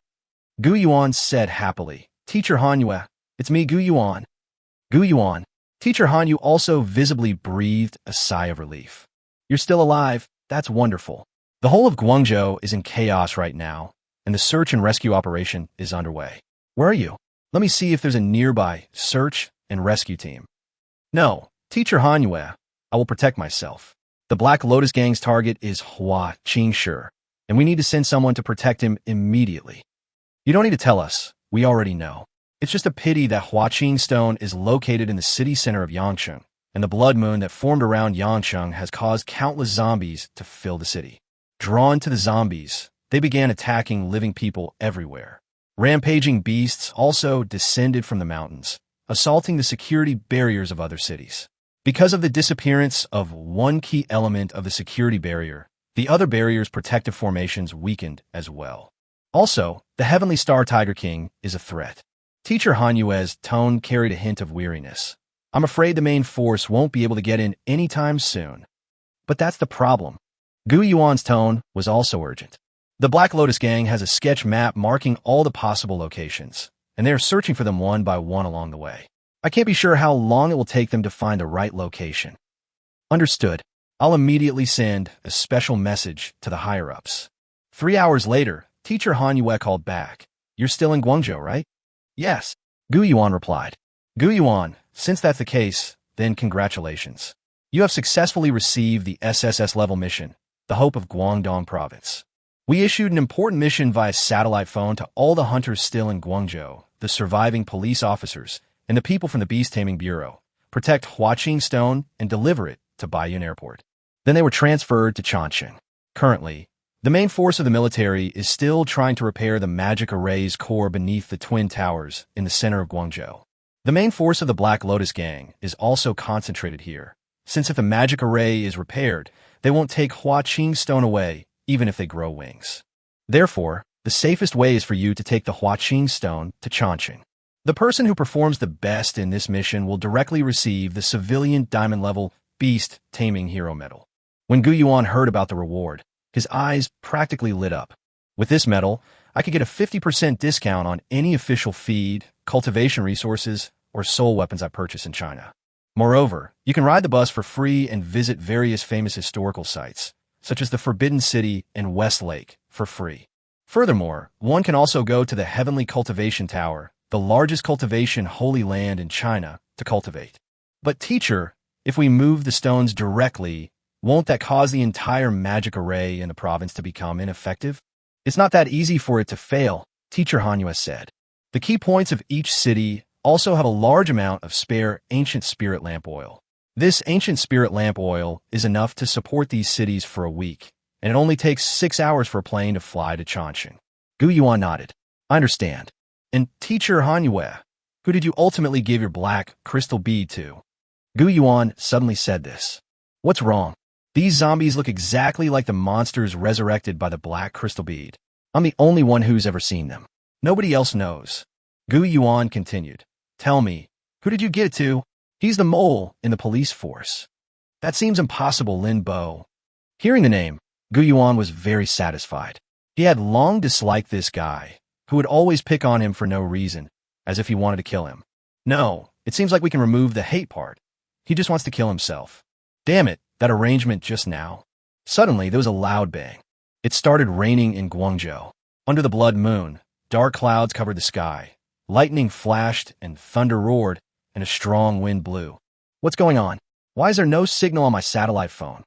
Gu Yuan said happily. Teacher Hanyue, it's me, Gu Yuan. Gu Yuan. Teacher Hanyu also visibly breathed a sigh of relief. You're still alive. That's wonderful. The whole of Guangzhou is in chaos right now, and the search and rescue operation is underway. Where are you? Let me see if there's a nearby search and rescue team. No, teacher Hanyue, I will protect myself. The Black Lotus gang's target is Hua Qingshi, and we need to send someone to protect him immediately. You don't need to tell us. We already know. It's just a pity that Huaqing Stone is located in the city center of Yangcheng, and the blood moon that formed around Yangcheng has caused countless zombies to fill the city. Drawn to the zombies, they began attacking living people everywhere. Rampaging beasts also descended from the mountains, assaulting the security barriers of other cities. Because of the disappearance of one key element of the security barrier, the other barrier's protective formations weakened as well. Also, the Heavenly Star Tiger King is a threat. Teacher Hanyue's tone carried a hint of weariness. I'm afraid the main force won't be able to get in anytime soon. But that's the problem. Gu Yuan's tone was also urgent. The Black Lotus gang has a sketch map marking all the possible locations, and they are searching for them one by one along the way. I can't be sure how long it will take them to find the right location. Understood. I'll immediately send a special message to the higher-ups. 3 hours later, teacher Hanyue called back. You're still in Guangzhou, right? Yes. Gu Yuan replied. Gu Yuan, since that's the case, then congratulations. You have successfully received the SSS-level mission, the Hope of Guangdong Province. We issued an important mission via satellite phone to all the hunters still in Guangzhou, the surviving police officers, and the people from the Beast Taming Bureau. Protect Huaqing Stone and deliver it to Baiyun Airport. Then they were transferred to Chongqing. Currently, the main force of the military is still trying to repair the magic array's core beneath the Twin Towers in the center of Guangzhou. The main force of the Black Lotus gang is also concentrated here, since if the magic array is repaired, they won't take Huaqing Stone away, even if they grow wings. Therefore, the safest way is for you to take the Huaqing Stone to Chongqing. The person who performs the best in this mission will directly receive the civilian diamond-level Beast Taming Hero Medal. When Gu Yuan heard about the reward, his eyes practically lit up. With this medal, I could get a 50% discount on any official feed, cultivation resources, or soul weapons I purchase in China. Moreover, you can ride the bus for free and visit various famous historical sites, such as the Forbidden City and West Lake, for free. Furthermore, one can also go to the Heavenly Cultivation Tower, the largest cultivation holy land in China, to cultivate. But teacher, if we move the stones directly, won't that cause the entire magic array in the province to become ineffective? It's not that easy for it to fail, Teacher Hanyu said. The key points of each city also have a large amount of spare ancient spirit lamp oil. This ancient spirit lamp oil is enough to support these cities for a week, and it only takes 6 hours for a plane to fly to Chongqing. Gu Yuan nodded. I understand. And Teacher Hanyu, who did you ultimately give your black crystal bead to? Gu Yuan suddenly said this. What's wrong? These zombies look exactly like the monsters resurrected by the black crystal bead. I'm the only one who's ever seen them. Nobody else knows. Gu Yuan continued. Tell me, who did you give it to? He's the mole in the police force. That seems impossible, Lin Bo. Hearing the name, Gu Yuan was very satisfied. He had long disliked this guy, who would always pick on him for no reason, as if he wanted to kill him. No, it seems like we can remove the hate part. He just wants to kill himself. Damn it, that arrangement just now. Suddenly, there was a loud bang. It started raining in Guangzhou. Under the blood moon, dark clouds covered the sky. Lightning flashed and thunder roared, and a strong wind blew. What's going on? Why is there no signal on my satellite phone?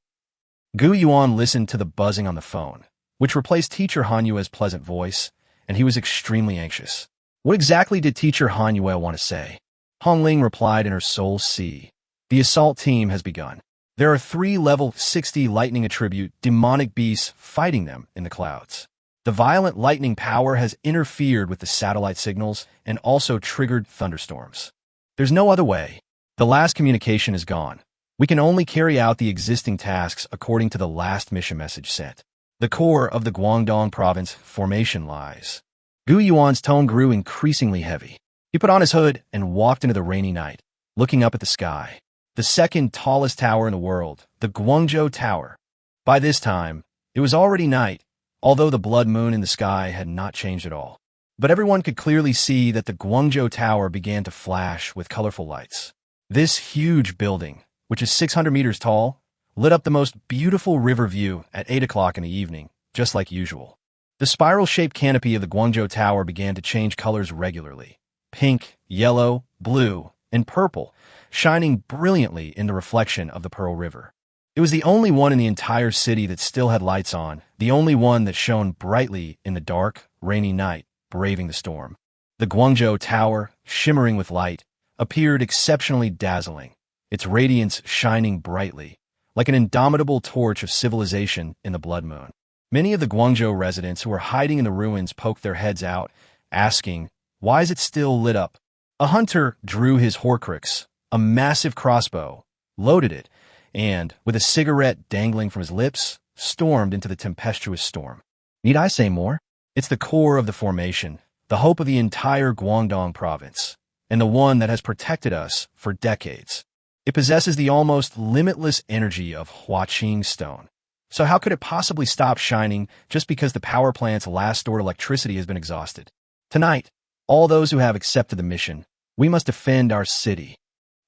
Gu Yuan listened to the buzzing on the phone, which replaced Teacher Hanyue's pleasant voice, and he was extremely anxious. What exactly did Teacher Hanyue want to say? Hongling replied in her soul sea. The assault team has begun. There are 3 level 60 lightning attribute demonic beasts fighting them in the clouds. The violent lightning power has interfered with the satellite signals and also triggered thunderstorms. There's no other way. The last communication is gone. We can only carry out the existing tasks according to the last mission message sent. The core of the Guangdong province formation lies. Gu Yuan's tone grew increasingly heavy. He put on his hood and walked into the rainy night, looking up at the sky. The second tallest tower in the world, the Guangzhou Tower. By this time, it was already night, although the blood moon in the sky had not changed at all. But everyone could clearly see that the Guangzhou Tower began to flash with colorful lights. This huge building, which is 600 meters tall, lit up the most beautiful river view at 8 o'clock in the evening, just like usual. The spiral-shaped canopy of the Guangzhou Tower began to change colors regularly. Pink, yellow, blue, and purple, shining brilliantly in the reflection of the Pearl River. It was the only one in the entire city that still had lights on, the only one that shone brightly in the dark, rainy night, braving the storm. The Guangzhou Tower, shimmering with light, appeared exceptionally dazzling, its radiance shining brightly, like an indomitable torch of civilization in the blood moon. Many of the Guangzhou residents who were hiding in the ruins poked their heads out, asking, why is it still lit up? A hunter drew his Horcrux, a massive crossbow, loaded it, and, with a cigarette dangling from his lips, stormed into the tempestuous storm. Need I say more? It's the core of the formation, the hope of the entire Guangdong province, and the one that has protected us for decades. It possesses the almost limitless energy of Huaqing stone. So how could it possibly stop shining just because the power plant's last stored electricity has been exhausted? Tonight, all those who have accepted the mission, we must defend our city.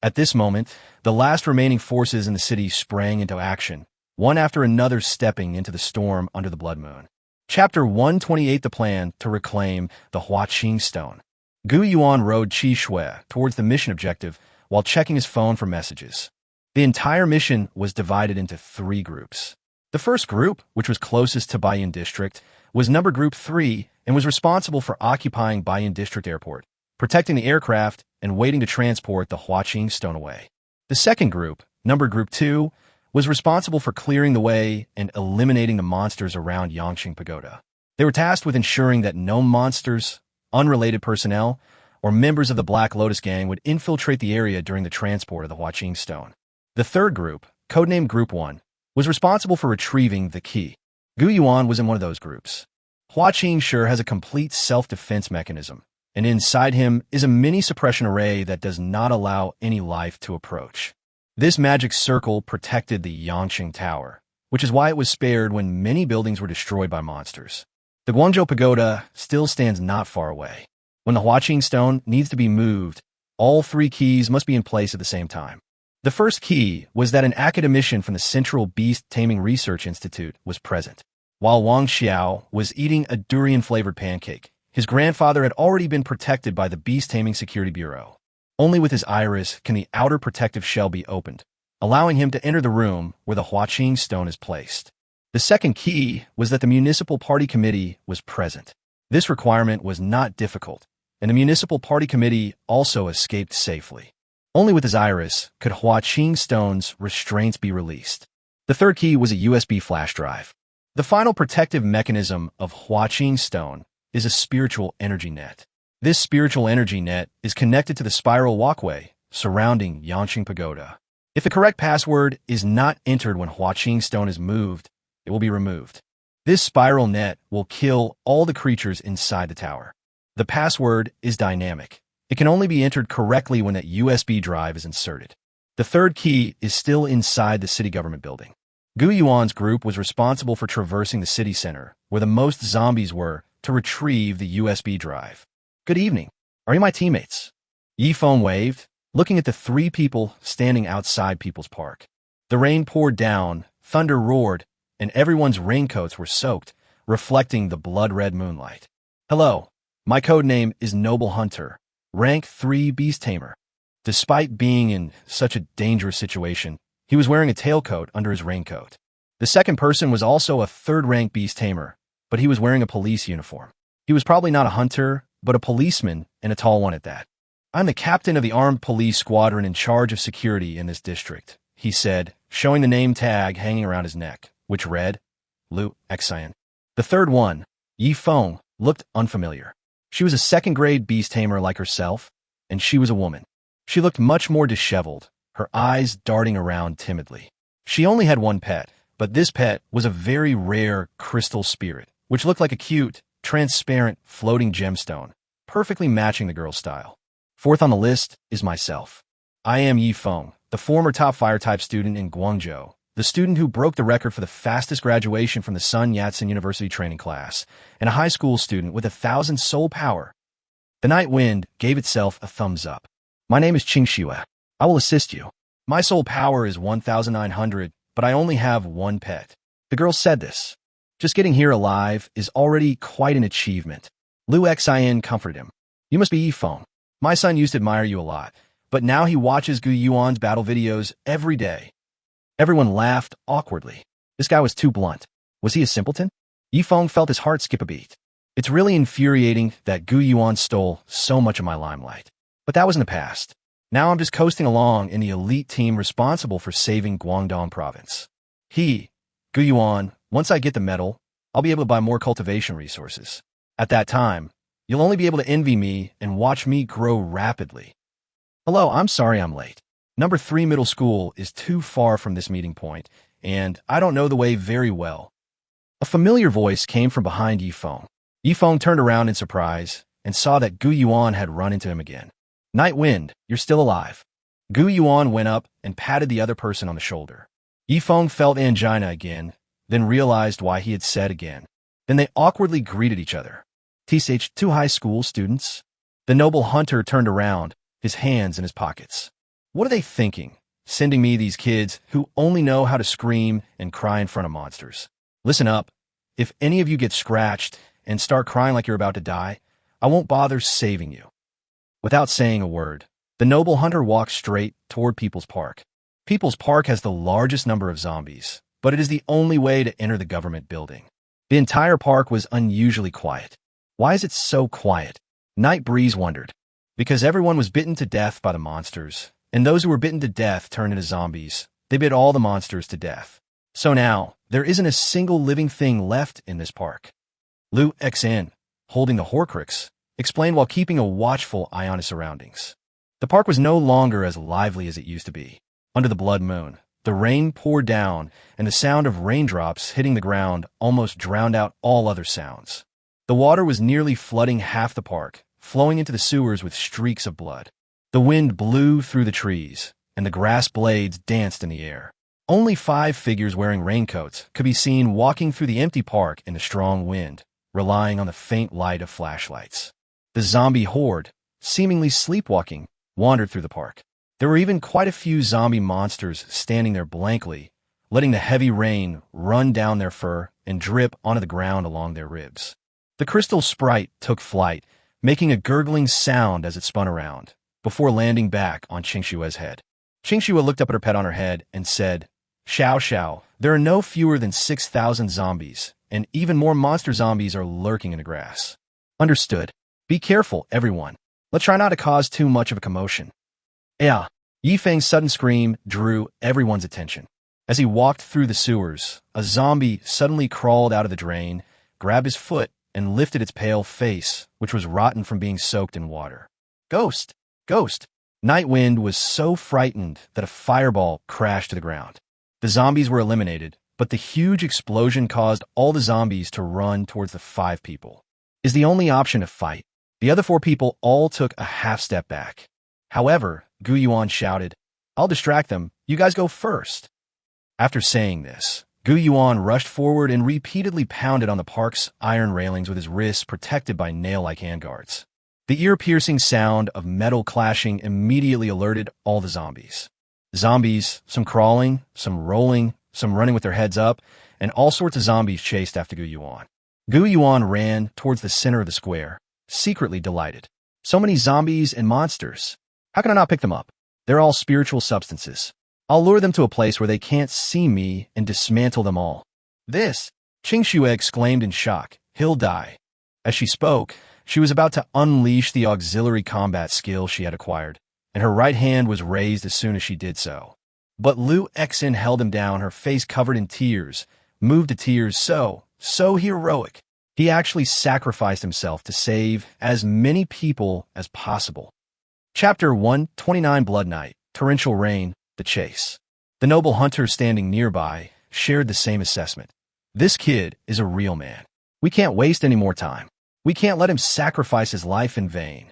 At this moment, the last remaining forces in the city sprang into action, one after another stepping into the storm under the blood moon. Chapter 128: The Plan to Reclaim the Huaqing Stone. Gu Yuan rode Qi Shui towards the mission objective while checking his phone for messages. The entire mission was divided into 3 groups. The first group, which was closest to Baiyin District, was number Group 3 and was responsible for occupying Baiyin District Airport, protecting the aircraft, and waiting to transport the Huaqing stone away. The second group, number Group 2, was responsible for clearing the way and eliminating the monsters around Yangqing Pagoda. They were tasked with ensuring that no monsters, unrelated personnel, or members of the Black Lotus gang would infiltrate the area during the transport of the Huaqing stone. The third group, codenamed Group 1, was responsible for retrieving the key. Gu Yuan was in one of those groups. Huaqing sure has a complete self-defense mechanism, and inside him is a mini suppression array that does not allow any life to approach. This magic circle protected the Yangqing Tower, which is why it was spared when many buildings were destroyed by monsters. The Guangzhou Pagoda still stands not far away. When the Huaqing stone needs to be moved, all 3 keys must be in place at the same time. The first key was that an academician from the Central Beast Taming Research Institute was present. While Wang Xiao was eating a durian-flavored pancake, his grandfather had already been protected by the Beast Taming Security Bureau. Only with his iris can the outer protective shell be opened, allowing him to enter the room where the Huaqing stone is placed. The second key was that the municipal party committee was present. This requirement was not difficult, and the municipal party committee also escaped safely. Only with his iris could Huaqing Stone's restraints be released. The third key was a USB flash drive. The final protective mechanism of Huaqing Stone is a spiritual energy net. This spiritual energy net is connected to the spiral walkway surrounding Yanqing Pagoda. If the correct password is not entered when Huaqing Stone is moved, it will be removed. This spiral net will kill all the creatures inside the tower. The password is dynamic. It can only be entered correctly when that USB drive is inserted. The third key is still inside the city government building. Gu Yuan's group was responsible for traversing the city center, where the most zombies were, to retrieve the USB drive. Good evening. Are you my teammates? Yifeng waved, looking at the three people standing outside People's Park. The rain poured down, thunder roared, and everyone's raincoats were soaked, reflecting the blood-red moonlight. Hello, my code name is Noble Hunter, rank 3 Beast Tamer. Despite being in such a dangerous situation, he was wearing a tailcoat under his raincoat. The second person was also a third-rank Beast Tamer, but he was wearing a police uniform. He was probably not a hunter, but a policeman, and a tall one at that. I'm the captain of the armed police squadron in charge of security in this district, he said, showing the name tag hanging around his neck, which read, Lu Xian. The third one, Yifeng, looked unfamiliar. She was a second-grade beast tamer like herself, and she was a woman. She looked much more disheveled, her eyes darting around timidly. She only had one pet, but this pet was a very rare crystal spirit, which looked like a cute, transparent, floating gemstone, perfectly matching the girl's style. Fourth on the list is myself. I am Yifeng, the former top fire-type student in Guangzhou, the student who broke the record for the fastest graduation from the Sun Yat-sen University training class, and a high school student with 1,000 soul power. The night wind gave itself a thumbs up. My name is Qingxue. I will assist you. My soul power is 1,900, but I only have one pet. The girl said this. Just getting here alive is already quite an achievement. Lu Xian comforted him. You must be Yifeng. My son used to admire you a lot, but now he watches Gu Yuan's battle videos every day. Everyone laughed awkwardly. This guy was too blunt. Was he a simpleton? Yifeng felt his heart skip a beat. It's really infuriating that Gu Yuan stole so much of my limelight. But that was in the past. Now I'm just coasting along in the elite team responsible for saving Guangdong province. Gu Yuan, once I get the medal, I'll be able to buy more cultivation resources. At that time, you'll only be able to envy me and watch me grow rapidly. Hello, I'm sorry I'm late. Number 3 middle school is too far from this meeting point, and I don't know the way very well. A familiar voice came from behind Yifeng. Yifeng turned around in surprise and saw that Gu Yuan had run into him again. Night Wind, you're still alive. Gu Yuan went up and patted the other person on the shoulder. Yifeng felt angina again, then realized why he had said again. Then they awkwardly greeted each other. TCH, 2 high school students. The noble hunter turned around, his hands in his pockets. What are they thinking, sending me these kids who only know how to scream and cry in front of monsters? Listen up. If any of you get scratched and start crying like you're about to die, I won't bother saving you. Without saying a word, the noble hunter walked straight toward People's Park. People's Park has the largest number of zombies, but it is the only way to enter the government building. The entire park was unusually quiet. Why is it so quiet? Night Breeze wondered. Because everyone was bitten to death by the monsters, and those who were bitten to death turned into zombies. They bit all the monsters to death. So now, there isn't a single living thing left in this park. Lu Xian, holding the Horcrux, explained while keeping a watchful eye on his surroundings. The park was no longer as lively as it used to be. Under the blood moon, the rain poured down, and the sound of raindrops hitting the ground almost drowned out all other sounds. The water was nearly flooding half the park, flowing into the sewers with streaks of blood. The wind blew through the trees, and the grass blades danced in the air. Only 5 figures wearing raincoats could be seen walking through the empty park in the strong wind, relying on the faint light of flashlights. The zombie horde, seemingly sleepwalking, wandered through the park. There were even quite a few zombie monsters standing there blankly, letting the heavy rain run down their fur and drip onto the ground along their ribs. The crystal sprite took flight, making a gurgling sound as it spun around, before landing back on Qingxue's head. Qingxue looked up at her pet on her head and said, Xiao Xiao, there are no fewer than 6,000 zombies, and even more monster zombies are lurking in the grass. Understood. Be careful, everyone. Let's try not to cause too much of a commotion. Yeah. Yifeng's sudden scream drew everyone's attention. As he walked through the sewers, a zombie suddenly crawled out of the drain, grabbed his foot, and lifted its pale face, which was rotten from being soaked in water. Ghost! Ghost! Nightwind was so frightened that a fireball crashed to the ground. The zombies were eliminated, but the huge explosion caused all the zombies to run towards the 5 people. Is the only option to fight. The other 4 people all took a half step back. However, Gu Yuan shouted, "I'll distract them, you guys go first." After saying this, Gu Yuan rushed forward and repeatedly pounded on the park's iron railings with his wrists protected by nail-like handguards. The ear-piercing sound of metal clashing immediately alerted all the zombies. Zombies, some crawling, some rolling, some running with their heads up, and all sorts of zombies chased after Gu Yuan. Gu Yuan ran towards the center of the square, secretly delighted. So many zombies and monsters. How can I not pick them up? They're all spiritual substances. I'll lure them to a place where they can't see me and dismantle them all. This, Qingxue exclaimed in shock, "He'll die." As she spoke, she was about to unleash the auxiliary combat skill she had acquired, and her right hand was raised as soon as she did so. But Lu Exin held him down, her face covered in tears, moved to tears so heroic. He actually sacrificed himself to save as many people as possible. Chapter 129 Blood Night, Torrential Rain, The Chase. The noble hunter standing nearby shared the same assessment. This kid is a real man. We can't waste any more time. We can't let him sacrifice his life in vain.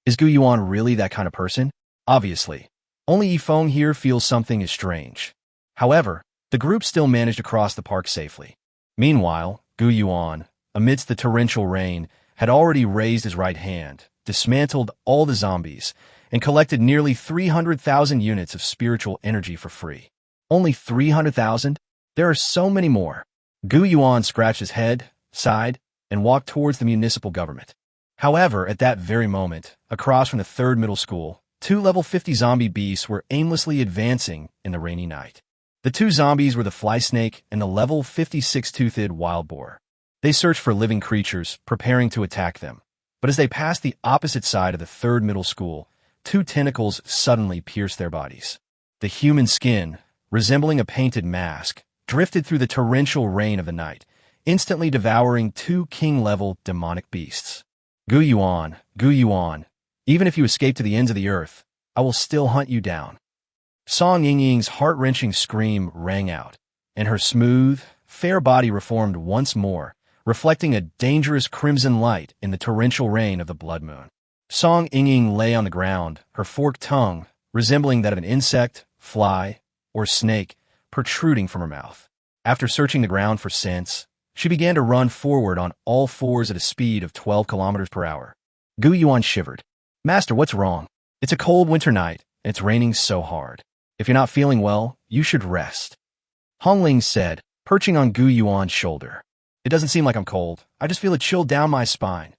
Is Gu Yuan really that kind of person? Obviously. Only Yifeng here feels something is strange. However, the group still managed to cross the park safely. Meanwhile, Gu Yuan, amidst the torrential rain, had already raised his right hand, dismantled all the zombies, and collected nearly 300,000 units of spiritual energy for free. Only 300,000? There are so many more. Gu Yuan scratched his head, sighed, and walked towards the municipal government. However, at that very moment, across from the 3rd middle school, 2 level 50 zombie beasts were aimlessly advancing in the rainy night. The 2 zombies were the fly snake and the level 56-toothed wild boar. They searched for living creatures, preparing to attack them. But as they passed the opposite side of the 3rd middle school, 2 tentacles suddenly pierced their bodies. The human skin, resembling a painted mask, drifted through the torrential rain of the night, instantly devouring 2 king-level demonic beasts. Gu Yuan, even if you escape to the ends of the earth, I will still hunt you down. Song Yingying's heart-wrenching scream rang out, and her smooth, fair body reformed once more, reflecting a dangerous crimson light in the torrential rain of the blood moon. Song Yingying lay on the ground, her forked tongue, resembling that of an insect, fly, or snake, protruding from her mouth. After searching the ground for scents, she began to run forward on all fours at a speed of 12 kilometers per hour. Gu Yuan shivered. "Master, what's wrong? It's a cold winter night, and it's raining so hard. If you're not feeling well, you should rest." Hongling said, perching on Gu Yuan's shoulder. "It doesn't seem like I'm cold. I just feel a chill down my spine."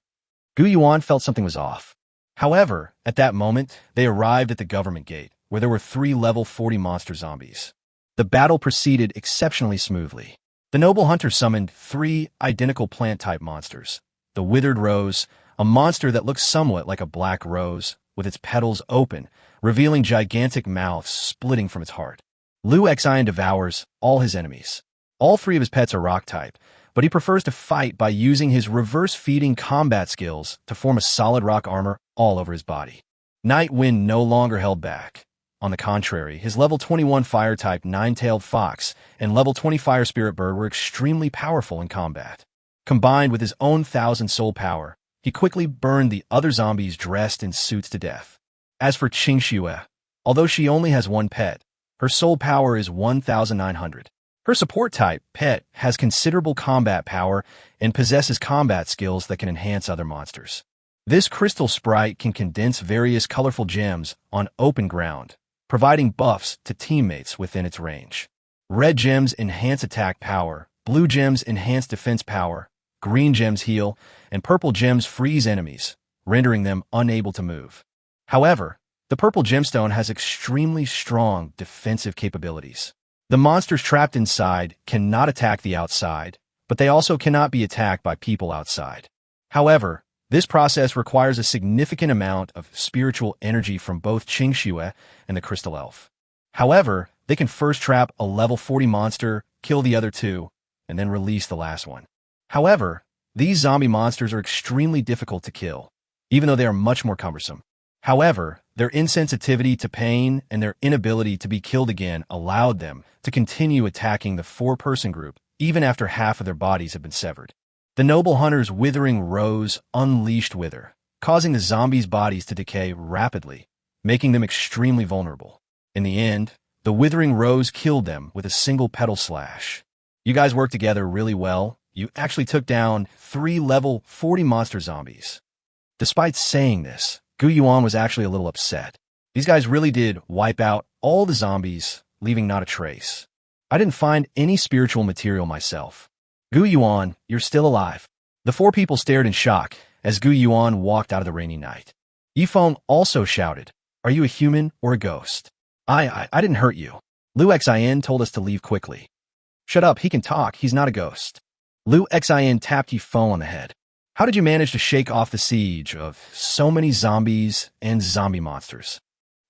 Gu Yuan felt something was off. However, at that moment, they arrived at the government gate, where there were 3 level 40 monster zombies. The battle proceeded exceptionally smoothly. The noble hunter summoned 3 identical plant-type monsters. The withered rose, a monster that looks somewhat like a black rose, with its petals open, revealing gigantic mouths splitting from its heart. Lu Xian devours all his enemies. All 3 of his pets are rock-type, but he prefers to fight by using his reverse-feeding combat skills to form a solid rock armor all over his body. Nightwind no longer held back. On the contrary, his level 21 fire-type nine-tailed fox and level 20 fire spirit bird were extremely powerful in combat. Combined with his own 1,000 soul power, he quickly burned the other zombies dressed in suits to death. As for Qingxue, although she only has 1 pet, her soul power is 1,900. Her support-type pet has considerable combat power and possesses combat skills that can enhance other monsters. This crystal sprite can condense various colorful gems on open ground, providing buffs to teammates within its range. Red gems enhance attack power, blue gems enhance defense power, green gems heal, and purple gems freeze enemies, rendering them unable to move. However, the purple gemstone has extremely strong defensive capabilities. The monsters trapped inside cannot attack the outside, but they also cannot be attacked by people outside. However, this process requires a significant amount of spiritual energy from both Qingxue and the Crystal Elf. However, they can first trap a level 40 monster, kill the other two, and then release the last one. However, these zombie monsters are extremely difficult to kill, even though they are much more cumbersome. However, their insensitivity to pain and their inability to be killed again allowed them to continue attacking the four-person group even after half of their bodies have been severed. The noble hunter's withering rose unleashed wither, causing the zombies' bodies to decay rapidly, making them extremely vulnerable. In the end, the withering rose killed them with a single petal slash. You guys worked together really well. You actually took down 3 level 40 monster zombies. Despite saying this, Gu Yuan was actually a little upset. These guys really did wipe out all the zombies, leaving not a trace. I didn't find any spiritual material myself. Gu Yuan, you're still alive. The 4 people stared in shock as Gu Yuan walked out of the rainy night. Yifeng also shouted, "Are you a human or a ghost?" I didn't hurt you. Lu Xin told us to leave quickly. Shut up, he can talk, he's not a ghost. Lu Xin tapped Yifeng on the head. How did you manage to shake off the siege of so many zombies and zombie monsters?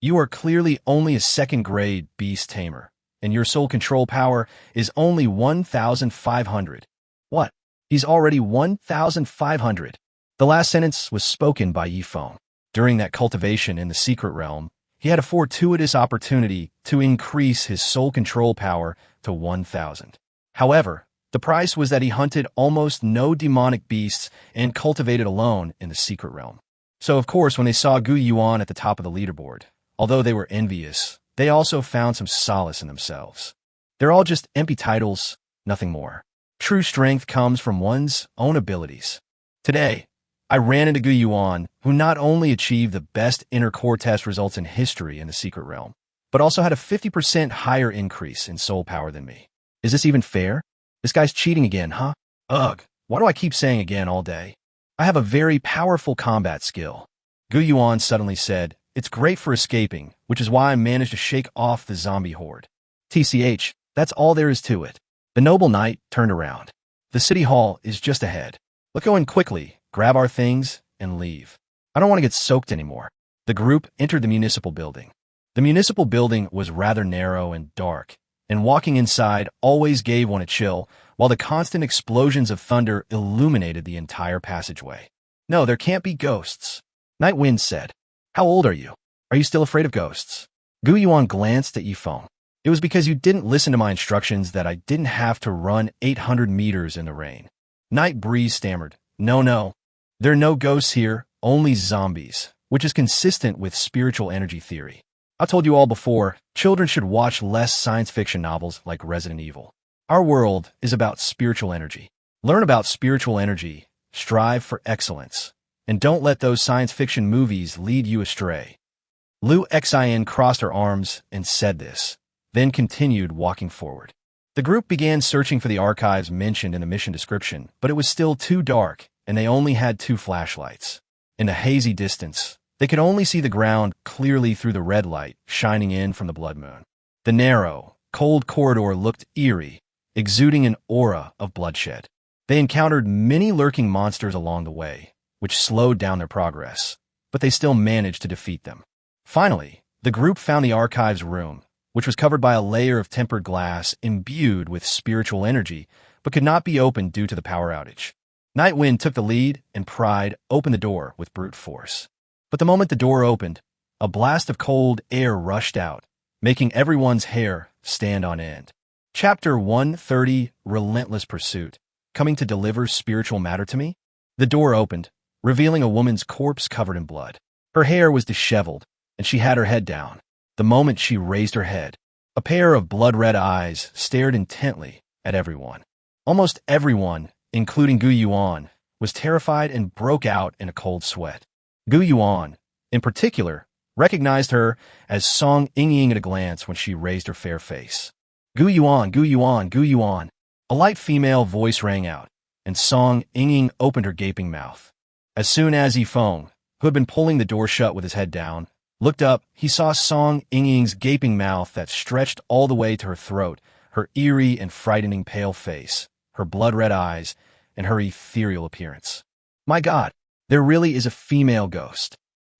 You are clearly only a second-grade beast tamer, and your soul control power is only 1,500. What? He's already 1,500. The last sentence was spoken by Yifeng. During that cultivation in the secret realm, he had a fortuitous opportunity to increase his soul control power to 1,000. However, the price was that he hunted almost no demonic beasts and cultivated alone in the secret realm. So of course, when they saw Gu Yuan at the top of the leaderboard, although they were envious, they also found some solace in themselves. They're all just empty titles, nothing more. True strength comes from one's own abilities. Today, I ran into Gu Yuan, who not only achieved the best inner core test results in history in the secret realm, but also had a 50% higher increase in soul power than me. Is this even fair? This guy's cheating again, huh? Ugh, why do I keep saying again all day? I have a very powerful combat skill. Gu Yuan suddenly said, it's great for escaping, which is why I managed to shake off the zombie horde. TCH, that's all there is to it. The noble knight turned around. The city hall is just ahead. Let's go in quickly, grab our things, and leave. I don't want to get soaked anymore. The group entered the municipal building. The municipal building was rather narrow and dark, and walking inside always gave one a chill, while the constant explosions of thunder illuminated the entire passageway. No, there can't be ghosts. Night Wind said. How old are you? Are you still afraid of ghosts? Gu Yuan glanced at Yifeng. It was because you didn't listen to my instructions that I didn't have to run 800 meters in the rain. Night Breeze stammered. No. There are no ghosts here, only zombies, which is consistent with spiritual energy theory. I told you all before, children should watch less science fiction novels like Resident Evil. Our world is about spiritual energy. Learn about spiritual energy, strive for excellence, and don't let those science fiction movies lead you astray. Lu Xin crossed her arms and said this, then continued walking forward. The group began searching for the archives mentioned in the mission description, but it was still too dark, and they only had 2 flashlights. In the hazy distance, they could only see the ground clearly through the red light shining in from the blood moon. The narrow, cold corridor looked eerie, exuding an aura of bloodshed. They encountered many lurking monsters along the way, which slowed down their progress, but they still managed to defeat them. Finally, the group found the archives room, which was covered by a layer of tempered glass imbued with spiritual energy, but could not be opened due to the power outage. Night Wind took the lead, and Pride opened the door with brute force. But the moment the door opened, a blast of cold air rushed out, making everyone's hair stand on end. Chapter 130, Relentless Pursuit, coming to deliver spiritual matter to me? The door opened, revealing a woman's corpse covered in blood. Her hair was disheveled, and she had her head down. The moment she raised her head, a pair of blood-red eyes stared intently at everyone. Almost everyone, including Gu Yuan, was terrified and broke out in a cold sweat. Gu Yuan, in particular, recognized her as Song Yingying at a glance when she raised her fair face. Gu Yuan, Gu Yuan, Gu Yuan. A light female voice rang out, and Song Yingying opened her gaping mouth. As soon as Yifeng, who had been pulling the door shut with his head down, Looked up, he saw Song Yingying's gaping mouth that stretched all the way to her throat, her eerie and frightening pale face, her blood-red eyes, and her ethereal appearance. My God, there really is a female ghost.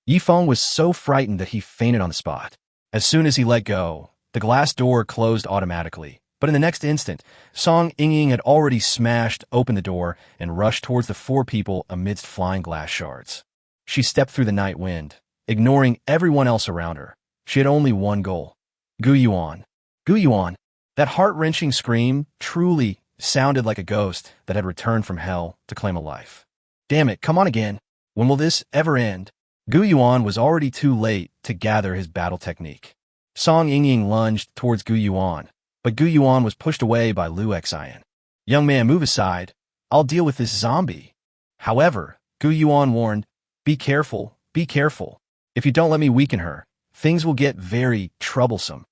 Yifeng was so frightened that he fainted on the spot. As soon as he let go, the glass door closed automatically, but in the next instant, Song Yingying had already smashed open the door and rushed towards the four people amidst flying glass shards. She stepped through the night wind, ignoring everyone else around her. She had only one goal. Gu Yuan. Gu Yuan. That heart-wrenching scream truly sounded like a ghost that had returned from hell to claim a life. Damn it, come on again. When will this ever end? Gu Yuan was already too late to gather his battle technique. Song Yingying lunged towards Gu Yuan, but Gu Yuan was pushed away by Lu Xian. Young man, move aside. I'll deal with this zombie. However, Gu Yuan warned, be careful, be careful. If you don't let me weaken her, things will get very troublesome.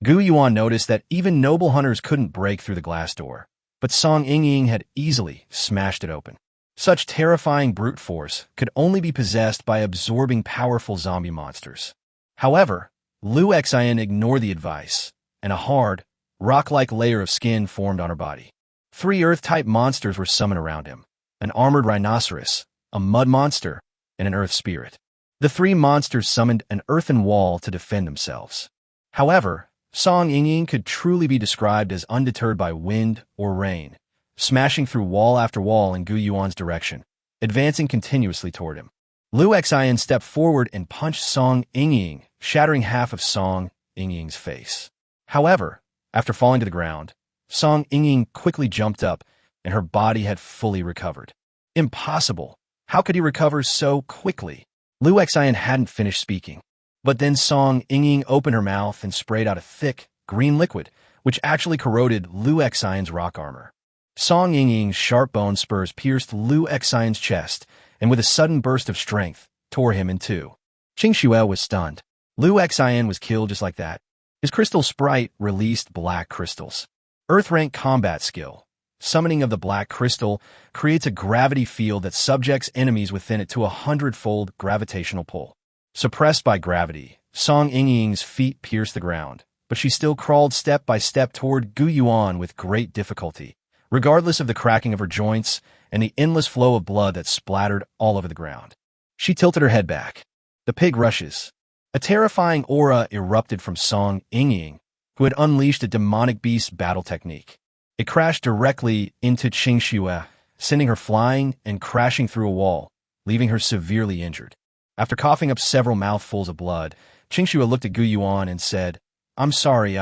Gu Yuan noticed that even noble hunters couldn't break through the glass door, but Song Yingying had easily smashed it open. Such terrifying brute force could only be possessed by absorbing powerful zombie monsters. However, Lu Xian ignored the advice, and a hard, rock-like layer of skin formed on her body. 3 Earth-type monsters were summoned around him: an armored rhinoceros, a mud monster, and an earth spirit. The 3 monsters summoned an earthen wall to defend themselves. However, Song Yingying could truly be described as undeterred by wind or rain, smashing through wall after wall in Gu Yuan's direction, advancing continuously toward him. Lu Xian stepped forward and punched Song Yingying, shattering half of Song Yingying's face. However, after falling to the ground, Song Yingying quickly jumped up, and her body had fully recovered. Impossible! How could he recover so quickly? Lu Xian hadn't finished speaking, but then Song Yingying opened her mouth and sprayed out a thick, green liquid, which actually corroded Lu Xian's rock armor. Song Yingying's sharp bone spurs pierced Lu Xian's chest, and with a sudden burst of strength, tore him in two. Qingxue was stunned. Lu Xian was killed just like that. His crystal sprite released black crystals. Earth-rank combat skill. Summoning of the black crystal creates a gravity field that subjects enemies within it to a 100-fold gravitational pull. Suppressed by gravity, Song Yingying's feet pierced the ground, but she still crawled step by step toward Gu Yuan with great difficulty, regardless of the cracking of her joints and the endless flow of blood that splattered all over the ground. She tilted her head back. The pig rushes. A terrifying aura erupted from Song Yingying, who had unleashed a demonic beast battle technique. It crashed directly into Qingxue, sending her flying and crashing through a wall, leaving her severely injured. After coughing up several mouthfuls of blood, Qingxue looked at Gu Yuan and said, I'm sorry.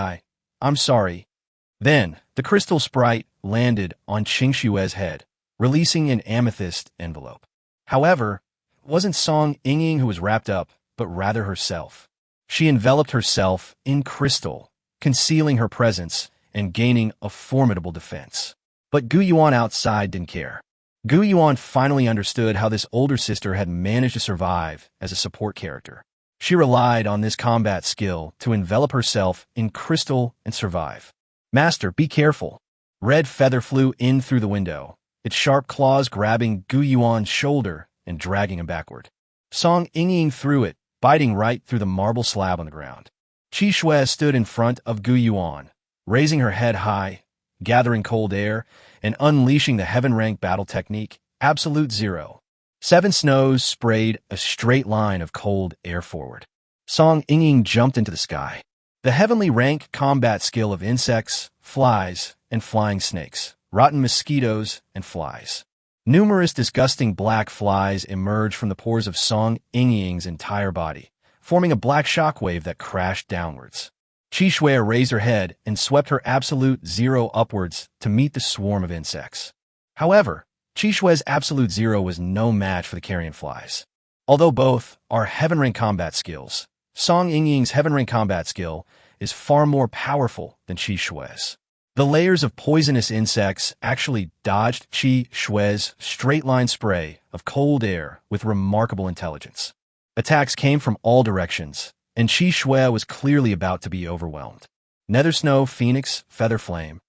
Then, the crystal sprite landed on Qingxue's head, releasing an amethyst envelope. However, it wasn't Song Yingying who was wrapped up, but rather herself. She enveloped herself in crystal, concealing her presence and gaining a formidable defense. But Gu Yuan outside didn't care. Gu Yuan finally understood how this older sister had managed to survive as a support character. She relied on this combat skill to envelop herself in crystal and survive. Master, be careful. Red feather flew in through the window, its sharp claws grabbing Gu Yuan's shoulder and dragging him backward. Song Yingying threw it, biting right through the marble slab on the ground. Qingxue stood in front of Gu Yuan, raising her head high, gathering cold air, and unleashing the heaven-rank battle technique, Absolute Zero. 7 snows sprayed a straight line of cold air forward. Song Yingying jumped into the sky. The heavenly rank combat skill of insects, flies, and flying snakes, rotten mosquitoes, and flies. Numerous disgusting black flies emerged from the pores of Song Yingying's entire body, forming a black shockwave that crashed downwards. Qingxue raised her head and swept her Absolute Zero upwards to meet the swarm of insects. However, Qingxue's Absolute Zero was no match for the carrion flies. Although both are heaven-rank combat skills, Song Yingying's heaven-rank combat skill is far more powerful than Qingxue's. The layers of poisonous insects actually dodged Qingxue's straight-line spray of cold air with remarkable intelligence. Attacks came from all directions, and Qingxue was clearly about to be overwhelmed. Nether Snow Phoenix Feather Flame.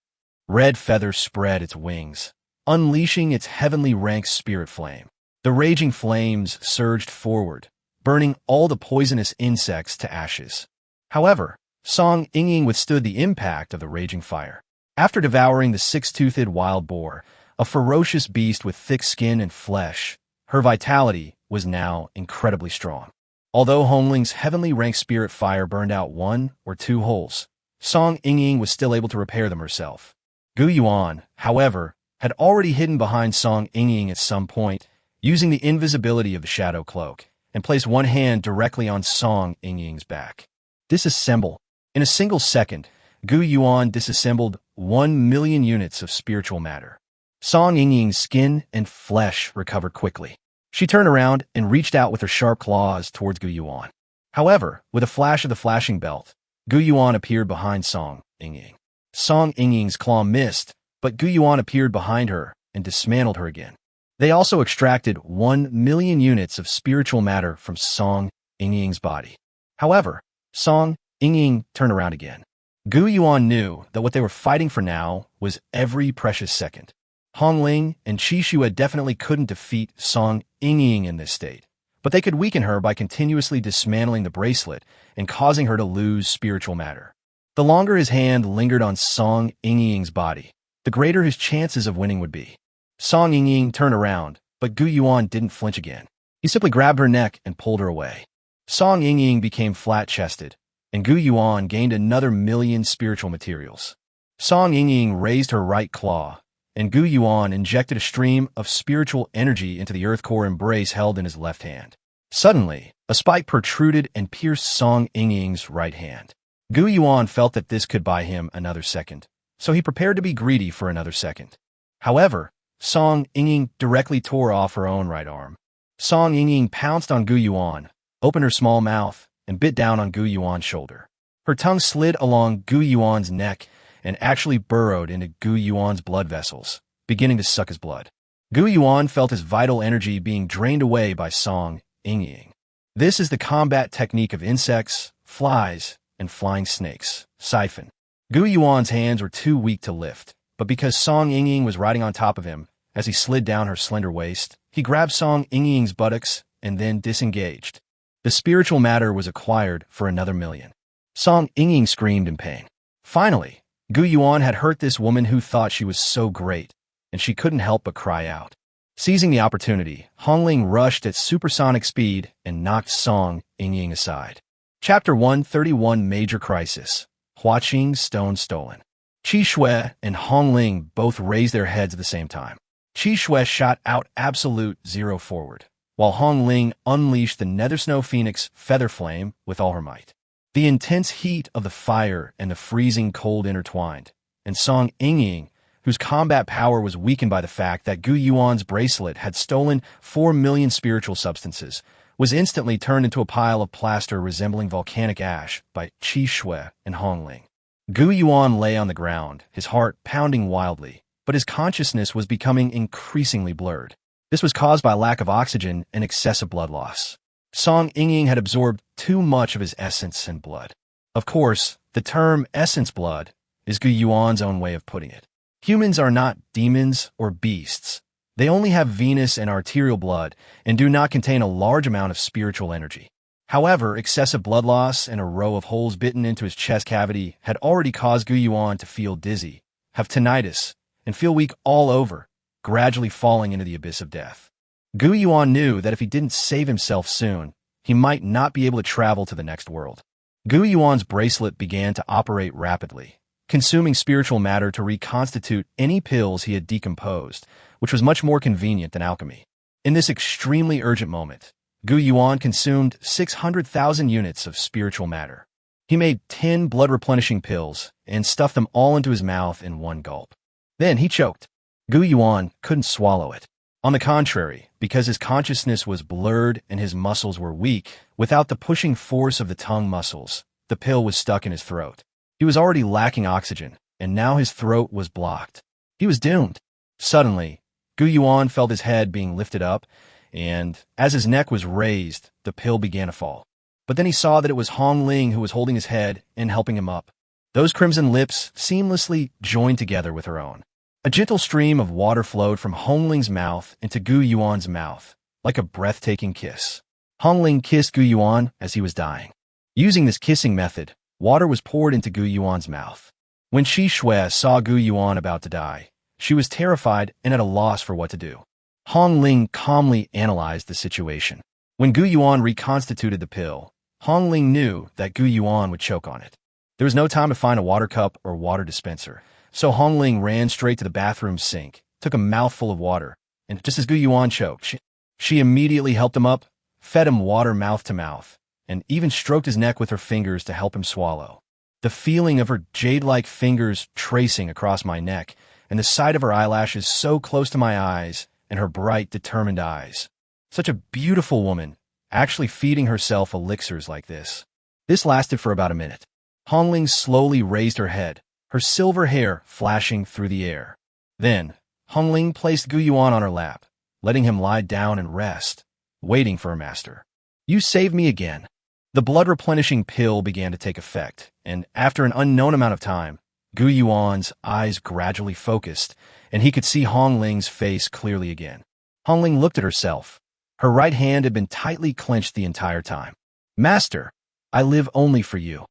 Red Feather spread its wings, unleashing its heavenly rank spirit flame. The raging flames surged forward, burning all the poisonous insects to ashes. However, Song Yingying withstood the impact of the raging fire. After devouring the six-toothed wild boar, a ferocious beast with thick skin and flesh, her vitality was now incredibly strong. Although Hongling's heavenly ranked spirit fire burned out 1 or 2 holes, Song Yingying was still able to repair them herself. Gu Yuan, however, had already hidden behind Song Yingying at some point, using the invisibility of the shadow cloak, and placed one hand directly on Song Yingying's back. Disassemble. In a single second, Gu Yuan disassembled 1 million units of spiritual matter. Song Yingying's skin and flesh recovered quickly. She turned around and reached out with her sharp claws towards Gu Yuan. However, with a flash of the flashing belt, Gu Yuan appeared behind Song Yingying. Song Yingying's claw missed, but Gu Yuan appeared behind her and dismantled her again. They also extracted 1 million units of spiritual matter from Song Yingying's body. However, Song Yingying turned around again. Gu Yuan knew that what they were fighting for now was every precious second. Hongling and Qi Shue definitely couldn't defeat Song Yingying in this state, but they could weaken her by continuously dismantling the bracelet and causing her to lose spiritual matter. The longer his hand lingered on Song Yingying's body, the greater his chances of winning would be. Song Yingying turned around, but Gu Yuan didn't flinch again. He simply grabbed her neck and pulled her away. Song Yingying became flat-chested, and Gu Yuan gained another 1 million spiritual materials. Song Yingying raised her right claw, and Gu Yuan injected a stream of spiritual energy into the earth core embrace held in his left hand. Suddenly, a spike protruded and pierced Song Yingying's right hand. Gu Yuan felt that this could buy him another second, so he prepared to be greedy for another second. However, Song Yingying directly tore off her own right arm. Song Yingying pounced on Gu Yuan, opened her small mouth, and bit down on Gu Yuan's shoulder. Her tongue slid along Gu Yuan's neck and actually burrowed into Gu Yuan's blood vessels, beginning to suck his blood. Gu Yuan felt his vital energy being drained away by Song Yingying. This is the combat technique of insects, flies, and flying snakes, siphon. Gu Yuan's hands were too weak to lift, but because Song Yingying was riding on top of him, as he slid down her slender waist, he grabbed Song Yingying's buttocks and then disengaged. The spiritual matter was acquired for another 1 million. Song Yingying screamed in pain. Finally, Gu Yuan had hurt this woman who thought she was so great, and she couldn't help but cry out. Seizing the opportunity, Hongling rushed at supersonic speed and knocked Song Yingying aside. Chapter 131 Major Crisis. Huaqing's Stone Stolen. Qi Shue and Hongling both raised their heads at the same time. Qi Shue shot out absolute zero forward, while Hongling unleashed the Nether Snow Phoenix Feather Flame with all her might. The intense heat of the fire and the freezing cold intertwined, and Song Yingying, whose combat power was weakened by the fact that Gu Yuan's bracelet had stolen 4 million spiritual substances, was instantly turned into a pile of plaster resembling volcanic ash by Qi Shue and Hongling. Gu Yuan lay on the ground, his heart pounding wildly, but his consciousness was becoming increasingly blurred. This was caused by lack of oxygen and excessive blood loss. Song Yingying had absorbed too much of his essence and blood. Of course, the term essence blood is Gu Yuan's own way of putting it. Humans are not demons or beasts. They only have venous and arterial blood and do not contain a large amount of spiritual energy. However, excessive blood loss and a row of holes bitten into his chest cavity had already caused Gu Yuan to feel dizzy, have tinnitus, and feel weak all over, gradually falling into the abyss of death. Gu Yuan knew that if he didn't save himself soon, he might not be able to travel to the next world. Gu Yuan's bracelet began to operate rapidly, consuming spiritual matter to reconstitute any pills he had decomposed, which was much more convenient than alchemy. In this extremely urgent moment, Gu Yuan consumed 600,000 units of spiritual matter. He made 10 blood-replenishing pills and stuffed them all into his mouth in one gulp. Then he choked. Gu Yuan couldn't swallow it. On the contrary, because his consciousness was blurred and his muscles were weak, without the pushing force of the tongue muscles, the pill was stuck in his throat. He was already lacking oxygen, and now his throat was blocked. He was doomed. Suddenly, Gu Yuan felt his head being lifted up, and as his neck was raised, the pill began to fall. But then he saw that it was Hongling who was holding his head and helping him up. Those crimson lips seamlessly joined together with her own. A gentle stream of water flowed from Hongling's mouth into Gu Yuan's mouth, like a breathtaking kiss. Hong Ling kissed Gu Yuan as he was dying. Using this kissing method, water was poured into Gu Yuan's mouth. When Qi Shui saw Gu Yuan about to die, she was terrified and at a loss for what to do. Hong Ling calmly analyzed the situation. When Gu Yuan reconstituted the pill, Hong Ling knew that Gu Yuan would choke on it. There was no time to find a water cup or water dispenser, so Hong Ling ran straight to the bathroom sink, took a mouthful of water, and just as Gu Yuan choked, she immediately helped him up, fed him water mouth to mouth, and even stroked his neck with her fingers to help him swallow. The feeling of her jade-like fingers tracing across my neck, and the sight of her eyelashes so close to my eyes, and her bright, determined eyes. Such a beautiful woman, actually feeding herself elixirs like this. This lasted for about a minute. Hong Ling slowly raised her head, her silver hair flashing through the air. Then, Hong Ling placed Gu Yuan on her lap, letting him lie down and rest, waiting for her master. You saved me again. The blood-replenishing pill began to take effect, and after an unknown amount of time, Gu Yuan's eyes gradually focused, and he could see Hong Ling's face clearly again. Hong Ling looked at herself. Her right hand had been tightly clenched the entire time. Master, I live only for you.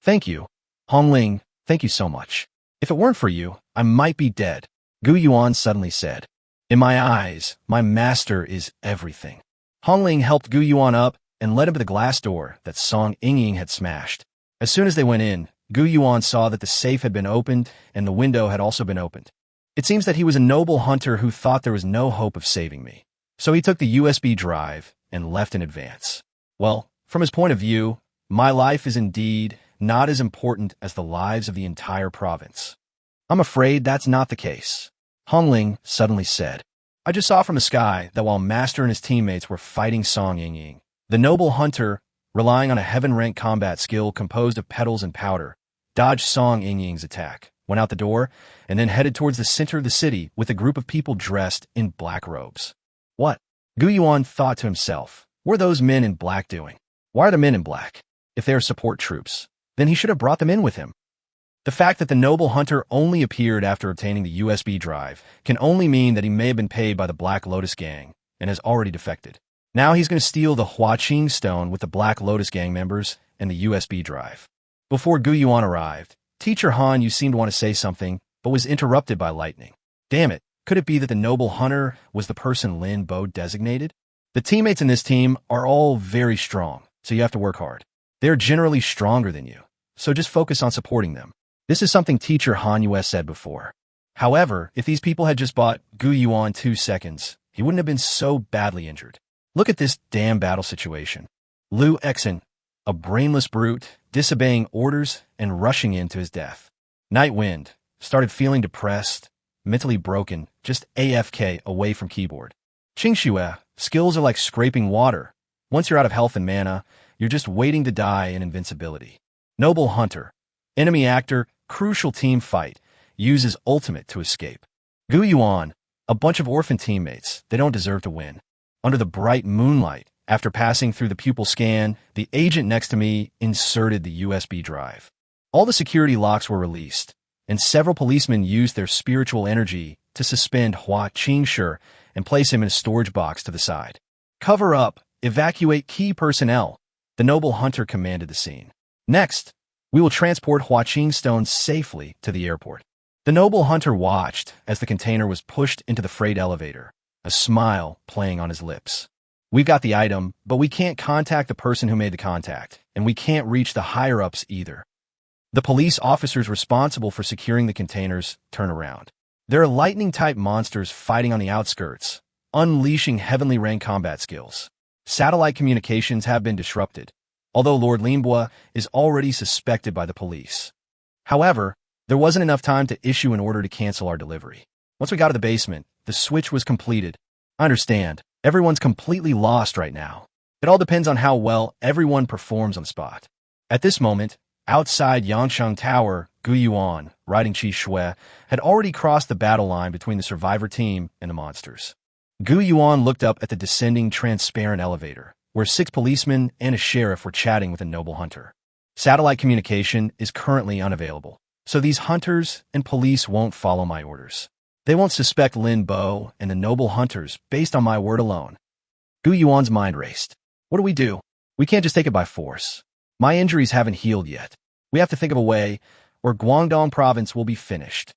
Thank you. Hong Ling, thank you so much. If it weren't for you, I might be dead, Gu Yuan suddenly said. In my eyes, my master is everything. Hong Ling helped Gu Yuan up and led him to the glass door that Song Yingying had smashed. As soon as they went in, Gu Yuan saw that the safe had been opened and the window had also been opened. It seems that he was a noble hunter who thought there was no hope of saving me. So he took the USB drive and left in advance. Well, from his point of view, my life is indeed not as important as the lives of the entire province. I'm afraid that's not the case, Hong Ling suddenly said. I just saw from the sky that while Master and his teammates were fighting Song Yingying, the noble hunter, relying on a heaven-rank combat skill composed of petals and powder, dodged Song Yingying's attack, went out the door, and then headed towards the center of the city with a group of people dressed in black robes. What? Gu Yuan thought to himself. What are those men in black doing? Why are the men in black? If they are support troops, then he should have brought them in with him. The fact that the noble hunter only appeared after obtaining the USB drive can only mean that he may have been paid by the Black Lotus Gang and has already defected. Now he's going to steal the Huaqing stone with the Black Lotus Gang members and the USB drive. Before Gu Yuan arrived, Teacher Han Yu seemed to want to say something, but was interrupted by lightning. Damn it, could it be that the noble hunter was the person Lin Bo designated? The teammates in this team are all very strong, so you have to work hard. They are generally stronger than you, so just focus on supporting them. This is something Teacher Han Yu said before. However, if these people had just bought Gu Yuan 2 seconds, he wouldn't have been so badly injured. Look at this damn battle situation. Liu Exen, a brainless brute, disobeying orders and rushing in to his death. Night Wind started feeling depressed, mentally broken, just AFK away from keyboard. Qing Xue, skills are like scraping water. Once you're out of health and mana, you're just waiting to die in invincibility. Noble Hunter, enemy actor, crucial team fight, uses ultimate to escape. Gu Yuan, a bunch of orphan teammates, they don't deserve to win. Under the bright moonlight, after passing through the pupil scan, the agent next to me inserted the USB drive. All the security locks were released, and several policemen used their spiritual energy to suspend Hua Qingshi and place him in a storage box to the side. Cover up, evacuate key personnel, the noble hunter commanded the scene. Next, we will transport Huaqing stones safely to the airport. The noble hunter watched as the container was pushed into the freight elevator, a smile playing on his lips. We've got the item, but we can't contact the person who made the contact, and we can't reach the higher-ups either. The police officers responsible for securing the containers turn around. There are lightning-type monsters fighting on the outskirts, unleashing heavenly rank combat skills. Satellite communications have been disrupted, although Lord Linbua is already suspected by the police. However, there wasn't enough time to issue an order to cancel our delivery. Once we got to the basement, the switch was completed. I understand, everyone's completely lost right now. It all depends on how well everyone performs on the spot. At this moment, outside Yangsheng Tower, Gu Yuan, riding Qi Shui, had already crossed the battle line between the survivor team and the monsters. Gu Yuan looked up at the descending transparent elevator, where 6 policemen and a sheriff were chatting with a noble hunter. Satellite communication is currently unavailable, so these hunters and police won't follow my orders. They won't suspect Lin Bo and the noble hunters based on my word alone. Gu Yuan's mind raced. What do we do? We can't just take it by force. My injuries haven't healed yet. We have to think of a way, or Guangdong province will be finished.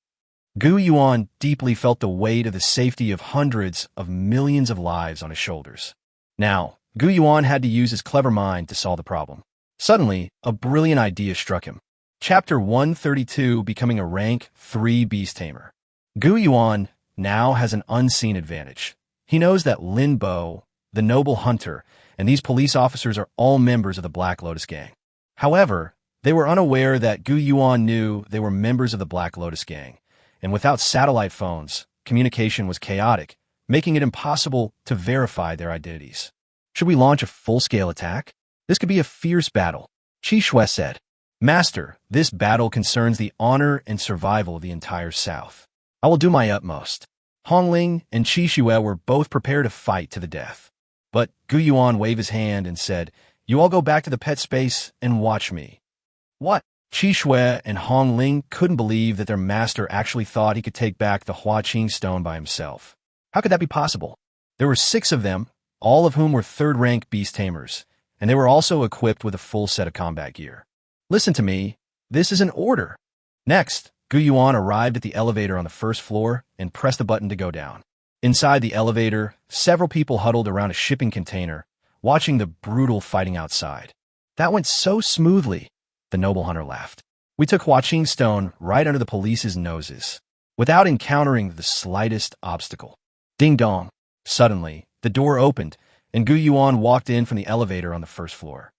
Gu Yuan deeply felt the weight of the safety of hundreds of millions of lives on his shoulders. Now, Gu Yuan had to use his clever mind to solve the problem. Suddenly, a brilliant idea struck him. Chapter 132, Becoming a Rank 3 Beast Tamer. Gu Yuan now has an unseen advantage. He knows that Lin Bo, the noble hunter, and these police officers are all members of the Black Lotus Gang. However, they were unaware that Gu Yuan knew they were members of the Black Lotus Gang, and without satellite phones, communication was chaotic, making it impossible to verify their identities. Should we launch a full-scale attack? This could be a fierce battle. Qi Shui said, Master, this battle concerns the honor and survival of the entire South. I will do my utmost. Hong Ling and Qi Shui were both prepared to fight to the death. But Gu Yuan waved his hand and said, You all go back to the pet space and watch me. What? Qi Shui and Hong Ling couldn't believe that their master actually thought he could take back the Huaqing stone by himself. How could that be possible? There were 6 of them, all of whom were third-rank beast tamers, and they were also equipped with a full set of combat gear. Listen to me, this is an order. Next, Gu Yuan arrived at the elevator on the first floor and pressed the button to go down. Inside the elevator, several people huddled around a shipping container, watching the brutal fighting outside. That went so smoothly, the noble hunter laughed. We took Huaqing stone right under the police's noses, without encountering the slightest obstacle. Ding dong. Suddenly, the door opened, and Gu Yuan walked in from the elevator on the first floor.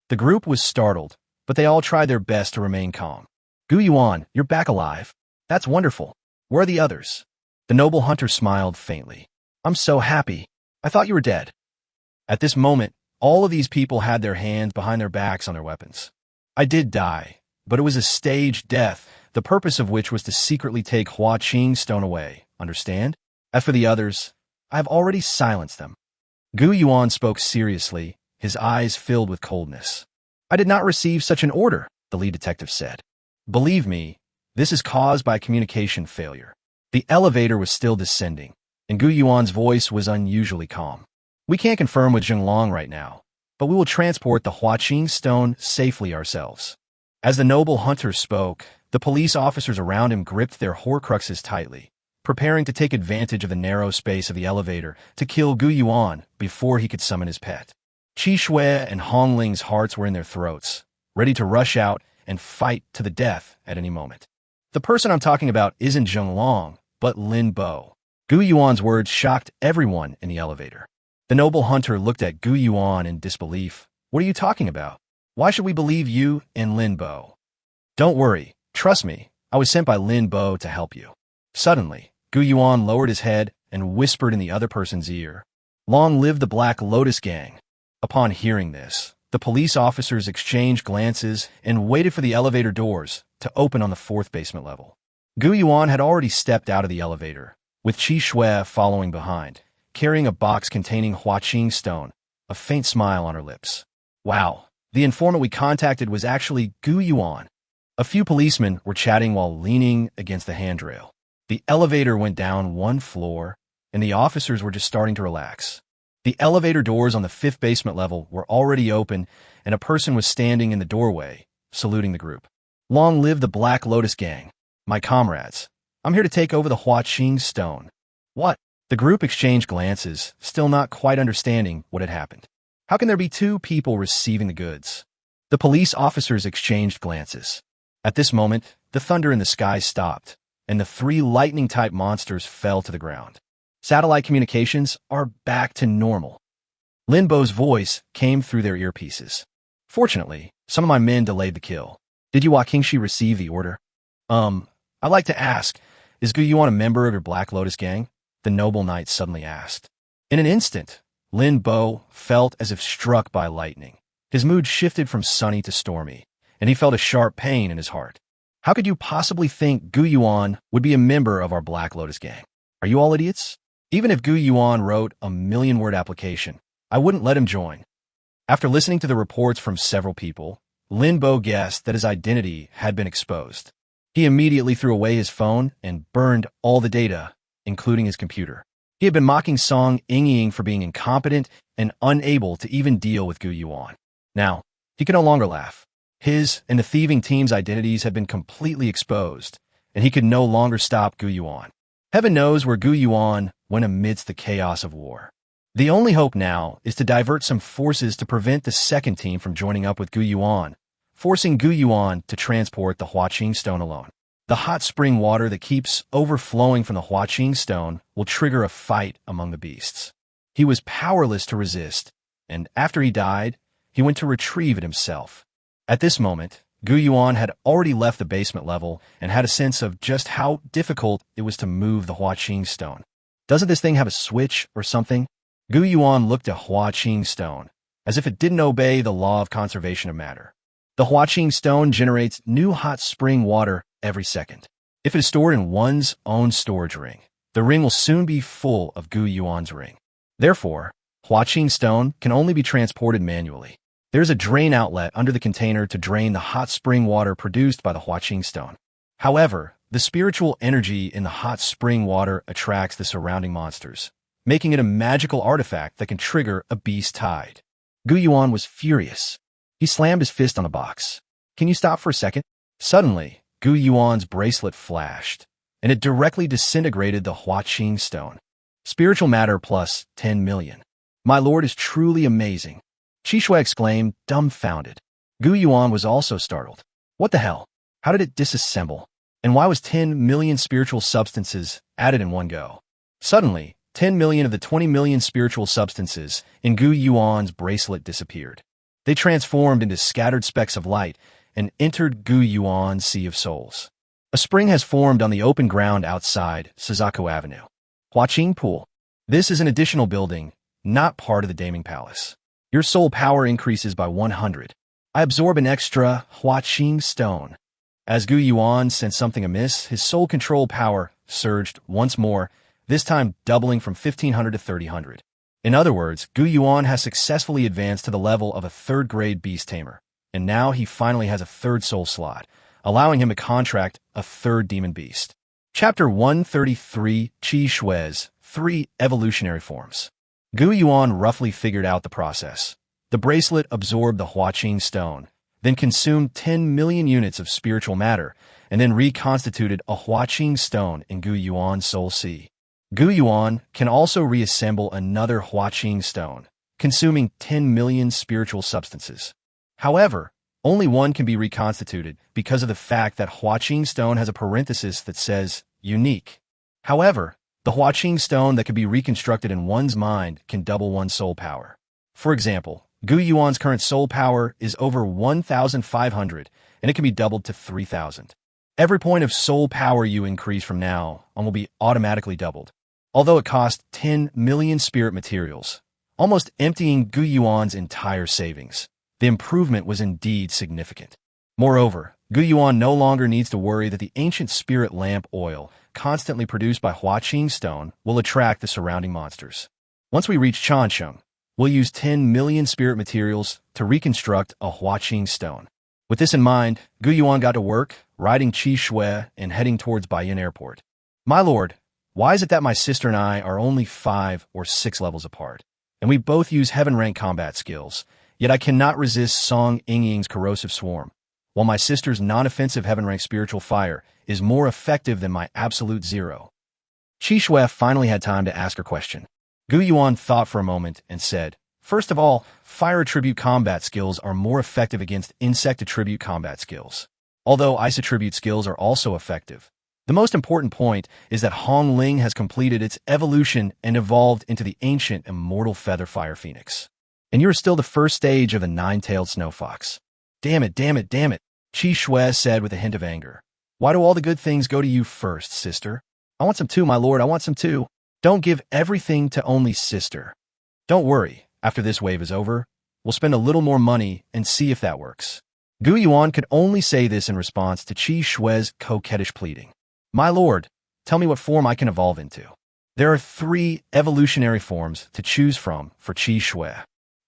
The group was startled, but they all tried their best to remain calm. Gu Yuan, you're back alive. That's wonderful. Where are the others? The noble hunter smiled faintly. I'm so happy. I thought you were dead. At this moment, all of these people had their hands behind their backs on their weapons. I did die, but it was a staged death, the purpose of which was to secretly take Huaqing stone away, understand? As for the others, I have already silenced them. Gu Yuan spoke seriously, his eyes filled with coldness. I did not receive such an order, the lead detective said. Believe me, this is caused by communication failure. The elevator was still descending, and Gu Yuan's voice was unusually calm. We can't confirm with Zhenglong right now, but we will transport the Huaqing stone safely ourselves. As the noble hunter spoke, the police officers around him gripped their Horcruxes tightly, preparing to take advantage of the narrow space of the elevator to kill Gu Yuan before he could summon his pet. Qi Shui and Hong Ling's hearts were in their throats, ready to rush out and fight to the death at any moment. The person I'm talking about isn't Zhenglong, but Lin Bo. Gu Yuan's words shocked everyone in the elevator. The noble hunter looked at Gu Yuan in disbelief. What are you talking about? Why should we believe you and Lin Bo? Don't worry, trust me, I was sent by Lin Bo to help you. Suddenly, Gu Yuan lowered his head and whispered in the other person's ear, Long live the Black Lotus Gang. Upon hearing this, the police officers exchanged glances and waited for the elevator doors to open on the 4th basement level. Gu Yuan had already stepped out of the elevator, with Qi Shui following behind, carrying a box containing Huaqing stone, a faint smile on her lips. Wow, the informant we contacted was actually Gu Yuan. A few policemen were chatting while leaning against the handrail. The elevator went down 1 floor, and the officers were just starting to relax. The elevator doors on the 5th basement level were already open, and a person was standing in the doorway, saluting the group. Long live the Black Lotus Gang. My comrades, I'm here to take over the Huaqing stone. What? The group exchanged glances, still not quite understanding what had happened. How can there be 2 people receiving the goods? The police officers exchanged glances. At this moment, the thunder in the sky stopped, and the 3 lightning-type monsters fell to the ground. Satellite communications are back to normal. Lin Bo's voice came through their earpieces. Fortunately, some of my men delayed the kill. Did you Huaqingshi receive the order? I'd like to ask, is Gu Yuan a member of your Black Lotus Gang? The noble knight suddenly asked. In an instant, Lin Bo felt as if struck by lightning. His mood shifted from sunny to stormy, and he felt a sharp pain in his heart. How could you possibly think Gu Yuan would be a member of our Black Lotus Gang? Are you all idiots? Even if Gu Yuan wrote a 1,000,000-word application, I wouldn't let him join. After listening to the reports from several people, Lin Bo guessed that his identity had been exposed. He immediately threw away his phone and burned all the data, including his computer. He had been mocking Song Yingying for being incompetent and unable to even deal with Gu Yuan. Now, he could no longer laugh. His and the thieving team's identities had been completely exposed, and he could no longer stop Gu Yuan. Heaven knows where Gu Yuan went amidst the chaos of war. The only hope now is to divert some forces to prevent the second team from joining up with Gu Yuan, forcing Gu Yuan to transport the Huaqing stone alone. The hot spring water that keeps overflowing from the Huaqing stone will trigger a fight among the beasts. He was powerless to resist, and after he died, he went to retrieve it himself. At this moment, Gu Yuan had already left the basement level and had a sense of just how difficult it was to move the Huaqing stone. Doesn't this thing have a switch or something? Gu Yuan looked at Huaqing stone, as if it didn't obey the law of conservation of matter. The Huaqing stone generates new hot spring water every second. If it is stored in one's own storage ring, the ring will soon be full of Gu Yuan's ring. Therefore, Huaqing stone can only be transported manually. There is a drain outlet under the container to drain the hot spring water produced by the Huaqing stone. However, the spiritual energy in the hot spring water attracts the surrounding monsters, making it a magical artifact that can trigger a beast tide. Gu Yuan was furious. He slammed his fist on the box. Can you stop for a second? Suddenly, Gu Yuan's bracelet flashed, and it directly disintegrated the Huaqing stone. Spiritual matter plus 10 million. My lord is truly amazing. Qi Shui exclaimed, dumbfounded. Gu Yuan was also startled. What the hell? How did it disassemble? And why was 10 million spiritual substances added in one go? Suddenly, 10 million of the 20 million spiritual substances in Gu Yuan's bracelet disappeared. They transformed into scattered specks of light and entered Gu Yuan's sea of souls. A spring has formed on the open ground outside Suzaku Avenue. Huaqing Pool. This is an additional building, not part of the Daming Palace. Your soul power increases by 100. I absorb an extra Huaqing stone. As Gu Yuan sensed something amiss, his soul control power surged once more, this time doubling from 1,500 to 3,000. In other words, Gu Yuan has successfully advanced to the level of a third-grade beast tamer, and now he finally has a third soul slot, allowing him to contract a third demon beast. Chapter 133, Qi Shui's 3 Evolutionary Forms. Gu Yuan roughly figured out the process. The bracelet absorbed the Huaqing stone, then consumed 10 million units of spiritual matter, and then reconstituted a Huaqing stone in Gu Yuan's soul sea. Gu Yuan can also reassemble another Huaqing stone, consuming 10 million spiritual substances. However, only one can be reconstituted because of the fact that Huaqing stone has a parenthesis that says unique. However, the Huaqing stone that can be reconstructed in one's mind can double one's soul power. For example, Gu Yuan's current soul power is over 1,500, and it can be doubled to 3,000. Every point of soul power you increase from now on will be automatically doubled. Although it cost 10 million spirit materials, almost emptying Gu Yuan's entire savings, the improvement was indeed significant. Moreover, Gu Yuan no longer needs to worry that the ancient spirit lamp oil constantly produced by Huaqing stone will attract the surrounding monsters. Once we reach Changcheng, we'll use 10 million spirit materials to reconstruct a Huaqing stone. With this in mind, Gu Yuan got to work, riding Qi Shui and heading towards Baiyin Airport. My lord, why is it that my sister and I are only 5 or 6 levels apart, and we both use heaven-rank combat skills, yet I cannot resist Song Yingying's corrosive swarm, while my sister's non-offensive heaven-rank spiritual fire is more effective than my absolute zero? Qi Shui finally had time to ask her question. Gu Yuan thought for a moment and said, first of all, fire attribute combat skills are more effective against insect attribute combat skills, although ice attribute skills are also effective. The most important point is that Hong Ling has completed its evolution and evolved into the ancient immortal feather fire phoenix. And you're still the first stage of the nine-tailed snow fox. Damn it, damn it, damn it, Qi Shui said with a hint of anger. Why do all the good things go to you first, sister? I want some too, my lord, I want some too. Don't give everything to only sister. Don't worry, after this wave is over, we'll spend a little more money and see if that works. Gu Yuan could only say this in response to Qi Shui's coquettish pleading. My lord, tell me what form I can evolve into. There are 3 evolutionary forms to choose from for Qi Shui.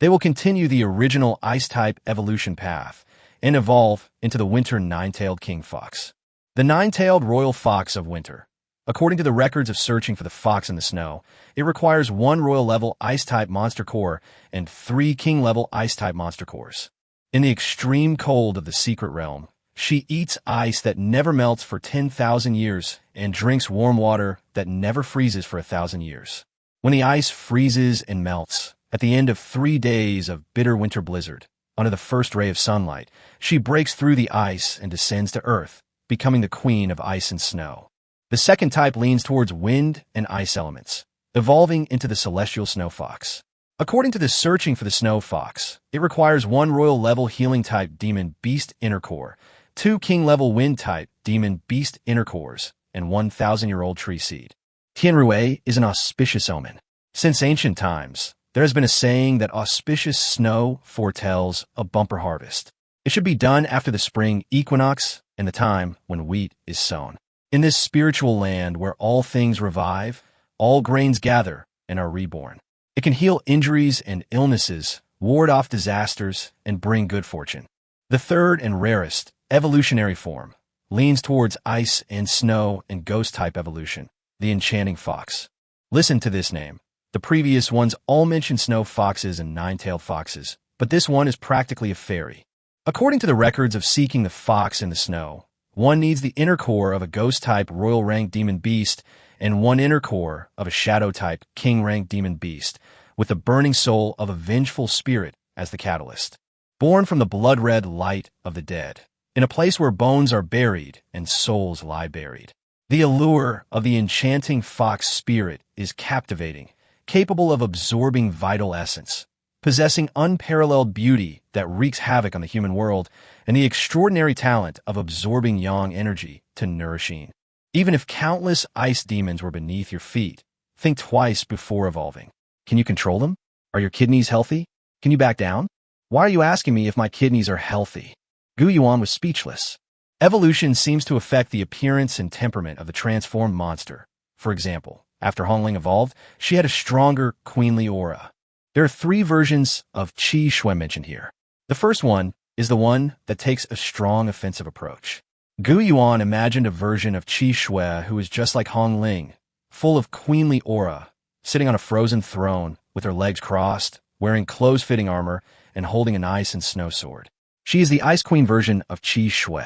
They will continue the original ice-type evolution path and evolve into the winter nine-tailed king fox. The nine-tailed royal fox of winter. According to the records of searching for the fox in the snow, it requires 1 royal-level ice-type monster core and 3 king-level ice-type monster cores. In the extreme cold of the secret realm, she eats ice that never melts for 10,000 years and drinks warm water that never freezes for 1,000 years. When the ice freezes and melts, at the end of 3 days of bitter winter blizzard, under the first ray of sunlight, she breaks through the ice and descends to Earth, becoming the queen of ice and snow. The second type leans towards wind and ice elements, evolving into the celestial snow fox. According to the searching for the snow fox, it requires 1 royal-level healing-type demon beast inner core, 2 king-level wind-type demon beast inner cores, and 1,000-year-old tree seed. Tianrui is an auspicious omen. Since ancient times, there has been a saying that auspicious snow foretells a bumper harvest. It should be done after the spring equinox and the time when wheat is sown. In this spiritual land where all things revive, all grains gather and are reborn. It can heal injuries and illnesses, ward off disasters, and bring good fortune. The third and rarest, evolutionary form, leans towards ice and snow and ghost-type evolution, the enchanting fox. Listen to this name. The previous ones all mention snow foxes and nine-tailed foxes, but this one is practically a fairy. According to the records of seeking the fox in the snow, one needs the inner core of a ghost-type royal rank demon beast and 1 inner core of a shadow-type king rank demon beast, with the burning soul of a vengeful spirit as the catalyst. Born from the blood-red light of the dead, in a place where bones are buried and souls lie buried. The allure of the enchanting fox spirit is captivating, capable of absorbing vital essence, possessing unparalleled beauty that wreaks havoc on the human world, and the extraordinary talent of absorbing yang energy to nourishing. Even if countless ice demons were beneath your feet, think twice before evolving. Can you control them? Are your kidneys healthy? Can you back down? Why are you asking me if my kidneys are healthy? Gu Yuan was speechless. Evolution seems to affect the appearance and temperament of the transformed monster. For example, after Hongling evolved, she had a stronger, queenly aura. There are 3 versions of Qi Shui mentioned here. The first one is the one that takes a strong offensive approach. Gu Yuan imagined a version of Qi Shui who is just like Hongling, full of queenly aura, sitting on a frozen throne with her legs crossed, wearing close-fitting armor, and holding an ice and snow sword. She is the Ice Queen version of Qi Shui.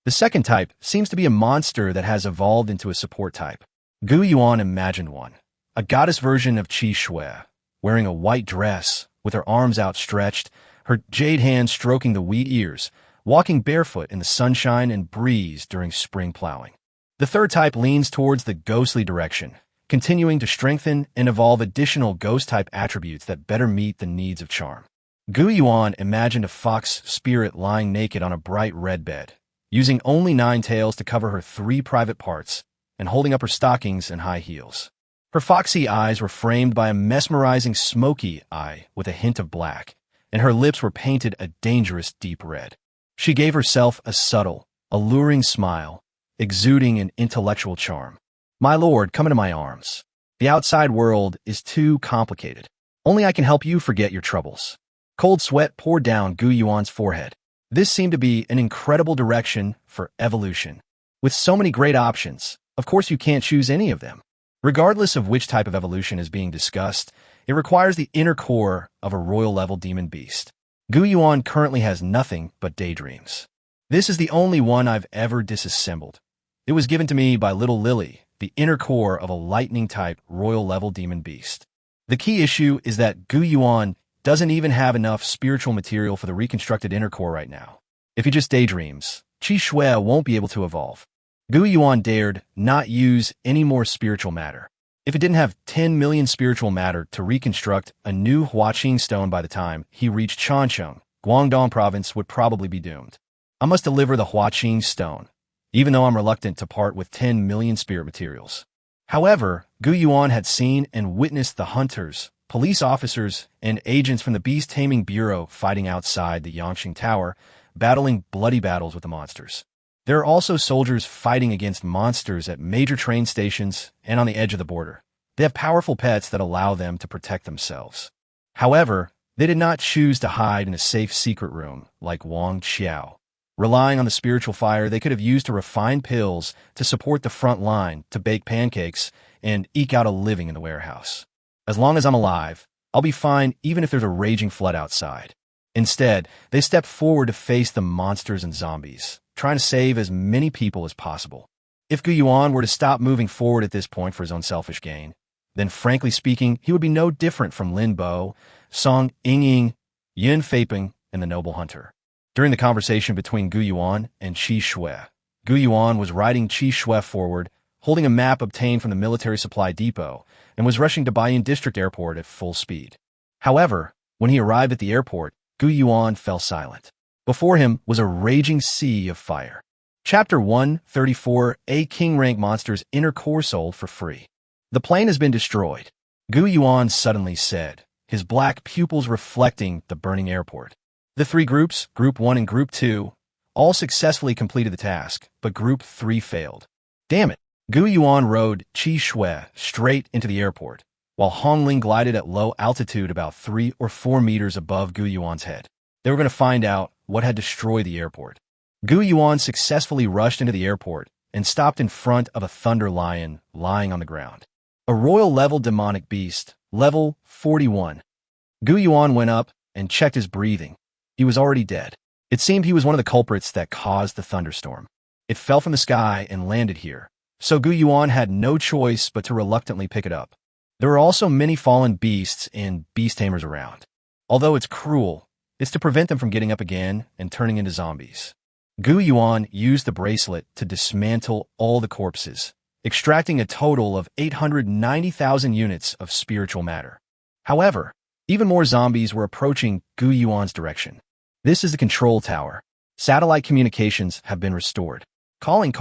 The second type seems to be a monster that has evolved into a support type. Gu Yuan imagined one, a goddess version of Qi Shui, wearing a white dress, with her arms outstretched, her jade hand stroking the wheat ears, walking barefoot in the sunshine and breeze during spring plowing. The third type leans towards the ghostly direction, continuing to strengthen and evolve additional ghost-type attributes that better meet the needs of charm. Gu Yuan imagined a fox spirit lying naked on a bright red bed, using only 9 tails to cover her 3 private parts, and holding up her stockings and high heels. Her foxy eyes were framed by a mesmerizing smoky eye with a hint of black, and her lips were painted a dangerous deep red. She gave herself a subtle, alluring smile, exuding an intellectual charm. "My lord, come into my arms. The outside world is too complicated. Only I can help you forget your troubles." Cold sweat poured down Gu Yuan's forehead. This seemed to be an incredible direction for evolution. With so many great options, of course you can't choose any of them. Regardless of which type of evolution is being discussed, it requires the inner core of a royal-level demon beast. Gu Yuan currently has nothing but daydreams. This is the only one I've ever disassembled. It was given to me by Little Lily, the inner core of a lightning-type royal-level demon beast. The key issue is that Gu Yuan doesn't even have enough spiritual material for the reconstructed inner core right now. If he just daydreams, Qi Shui won't be able to evolve. Gu Yuan dared not use any more spiritual matter. If it didn't have 10 million spiritual matter to reconstruct a new Huaqing stone by the time he reached Changcheng, Guangdong province would probably be doomed. I must deliver the Huaqing stone, even though I'm reluctant to part with 10 million spirit materials. However, Gu Yuan had seen and witnessed the hunters, police officers, and agents from the Beast Taming Bureau fighting outside the Yangqing Tower, battling bloody battles with the monsters. There are also soldiers fighting against monsters at major train stations and on the edge of the border. They have powerful pets that allow them to protect themselves. However, they did not choose to hide in a safe secret room like Wang Qiao. Relying on the spiritual fire they could have used to refine pills to support the front line, to bake pancakes, and eke out a living in the warehouse. As long as I'm alive, I'll be fine even if there's a raging flood outside. Instead, they stepped forward to face the monsters and zombies, trying to save as many people as possible. If Gu Yuan were to stop moving forward at this point for his own selfish gain, then frankly speaking, he would be no different from Lin Bo, Song Ying, Yin Feiping, and the Noble Hunter. During the conversation between Gu Yuan and Qi Shui, Gu Yuan was riding Qi Shui forward, holding a map obtained from the military supply depot, and was rushing to Baiyun District Airport at full speed. However, when he arrived at the airport, Gu Yuan fell silent. Before him was a raging sea of fire. Chapter 134, A King Rank Monster's Inner Core sold for free. The plane has been destroyed, Gu Yuan suddenly said, his black pupils reflecting the burning airport. The three groups, Group 1 and Group 2, all successfully completed the task, but Group 3 failed. Damn it! Gu Yuan rode Qi Shui straight into the airport, while Hongling glided at low altitude about 3 or 4 meters above Gu Yuan's head. They were going to find out what had destroyed the airport. Gu Yuan successfully rushed into the airport and stopped in front of a thunder lion lying on the ground. A royal-level demonic beast, level 41. Gu Yuan went up and checked his breathing. He was already dead. It seemed he was one of the culprits that caused the thunderstorm. It fell from the sky and landed here, so Gu Yuan had no choice but to reluctantly pick it up. There were also many fallen beasts and beast tamers around. Although it's cruel, it's to prevent them from getting up again and turning into zombies. Gu Yuan used the bracelet to dismantle all the corpses, extracting a total of 890,000 units of spiritual matter. However, even more zombies were approaching Gu Yuan's direction. This is the control tower. Satellite communications have been restored. Calling.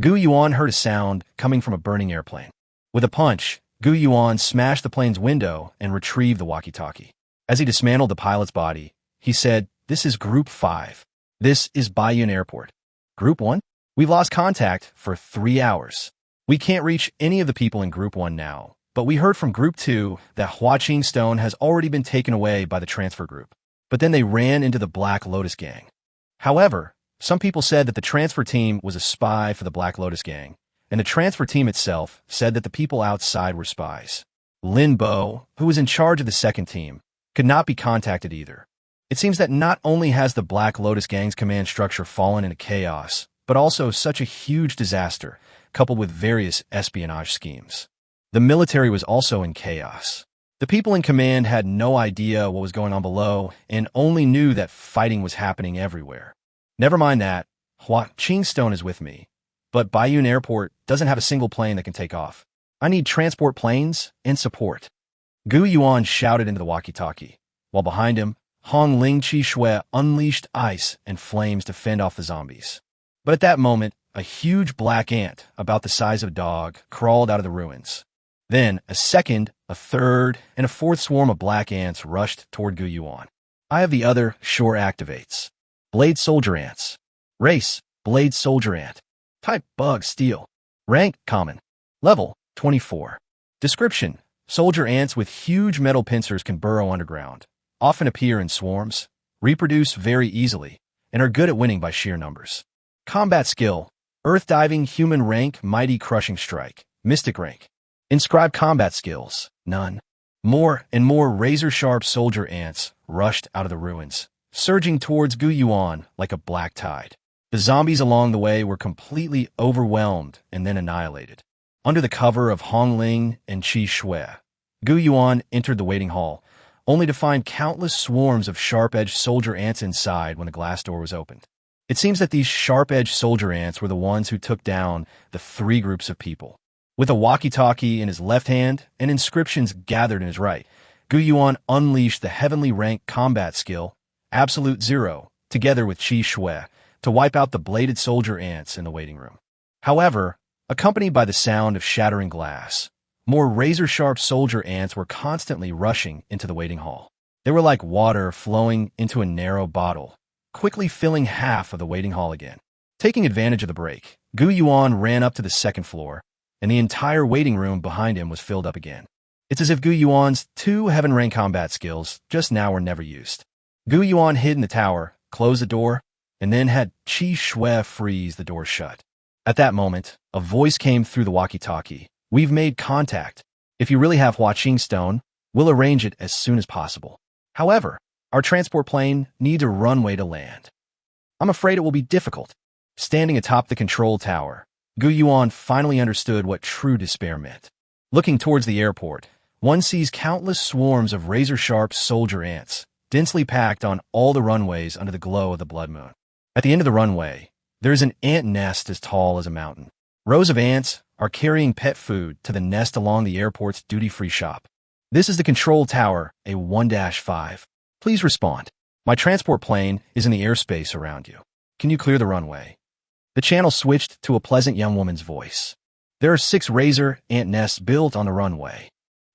Gu Yuan heard a sound coming from a burning airplane. With a punch, Gu Yuan smashed the plane's window and retrieved the walkie-talkie. As he dismantled the pilot's body, he said, "This is Group 5. This is Baiyun Airport. Group 1? We've lost contact for 3 hours. We can't reach any of the people in Group 1 now, but we heard from Group 2 that Huaqing Stone has already been taken away by the transfer group. But then they ran into the Black Lotus Gang. However, some people said that the transfer team was a spy for the Black Lotus Gang, and the transfer team itself said that the people outside were spies. Lin Bo, who was in charge of the second team, could not be contacted either. It seems that not only has the Black Lotus Gang's command structure fallen into chaos, but also such a huge disaster, coupled with various espionage schemes. The military was also in chaos. The people in command had no idea what was going on below and only knew that fighting was happening everywhere. Never mind that, Huaqing Stone is with me, but Baiyun Airport doesn't have a single plane that can take off. I need transport planes and support. Gu Yuan shouted into the walkie-talkie, while behind him, Hongling Qi Shui unleashed ice and flames to fend off the zombies. But at that moment, a huge black ant, about the size of a dog, crawled out of the ruins. Then, a second, a third, and a fourth swarm of black ants rushed toward Gu Yuan. I have the other sure activates. Blade Soldier Ants. Race, Blade Soldier Ant. Type, Bug, Steel. Rank, Common. Level, 24. Description, soldier ants with huge metal pincers can burrow underground, often appear in swarms, reproduce very easily, and are good at winning by sheer numbers. Combat skill, Earth Diving Human Rank, Mighty Crushing Strike, Mystic Rank. Inscribed combat skills, none. More and more razor-sharp soldier ants rushed out of the ruins, surging towards Gu Yuan like a black tide. The zombies along the way were completely overwhelmed and then annihilated. Under the cover of Hongling and Qi Shui, Gu Yuan entered the waiting hall, only to find countless swarms of sharp-edged soldier ants inside when the glass door was opened. It seems that these sharp-edged soldier ants were the ones who took down the three groups of people. With a walkie-talkie in his left hand and inscriptions gathered in his right, Gu Yuan unleashed the heavenly rank combat skill, Absolute Zero, together with Qi Shui, to wipe out the bladed soldier ants in the waiting room. However, accompanied by the sound of shattering glass, more razor-sharp soldier ants were constantly rushing into the waiting hall. They were like water flowing into a narrow bottle, quickly filling half of the waiting hall again. Taking advantage of the break, Gu Yuan ran up to the second floor, and the entire waiting room behind him was filled up again. It's as if Gu Yuan's two heaven-rank combat skills just now were never used. Gu Yuan hid in the tower, closed the door, and then had Qi Shui freeze the door shut. At that moment, a voice came through the walkie-talkie. "We've made contact. If you really have Huaqing stone, we'll arrange it as soon as possible. However, our transport plane needs a runway to land. I'm afraid it will be difficult." Standing atop the control tower, Gu Yuan finally understood what true despair meant. Looking towards the airport, one sees countless swarms of razor-sharp soldier ants, densely packed on all the runways under the glow of the blood moon. At the end of the runway, there is an ant nest as tall as a mountain. Rows of ants are carrying pet food to the nest along the airport's duty-free shop. "This is the control tower, A1-5. Please respond. My transport plane is in the airspace around you. Can you clear the runway?" The channel switched to a pleasant young woman's voice. "There are 6 razor ant nests built on the runway."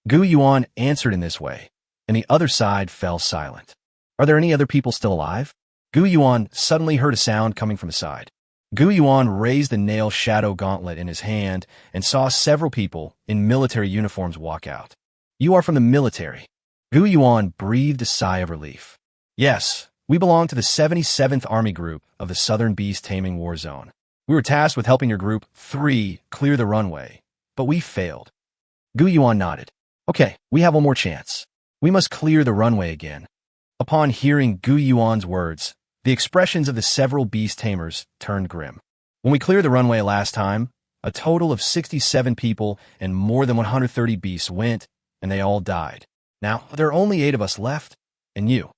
Gu Yuan answered in this way, and the other side fell silent. "Are there any other people still alive?" Gu Yuan suddenly heard a sound coming from the side. Gu Yuan raised the nail shadow gauntlet in his hand and saw several people in military uniforms walk out. "You are from the military." Gu Yuan breathed a sigh of relief. "Yes, we belong to the 77th Army Group of the Southern Beast Taming War Zone. We were tasked with helping your Group 3 clear the runway, but we failed." Gu Yuan nodded. "Okay, we have one more chance. We must clear the runway again." Upon hearing Gu Yuan's words, the expressions of the several beast tamers turned grim. "When we cleared the runway last time, a total of 67 people and more than 130 beasts went, and they all died. Now, there are only 8 of us left, and you.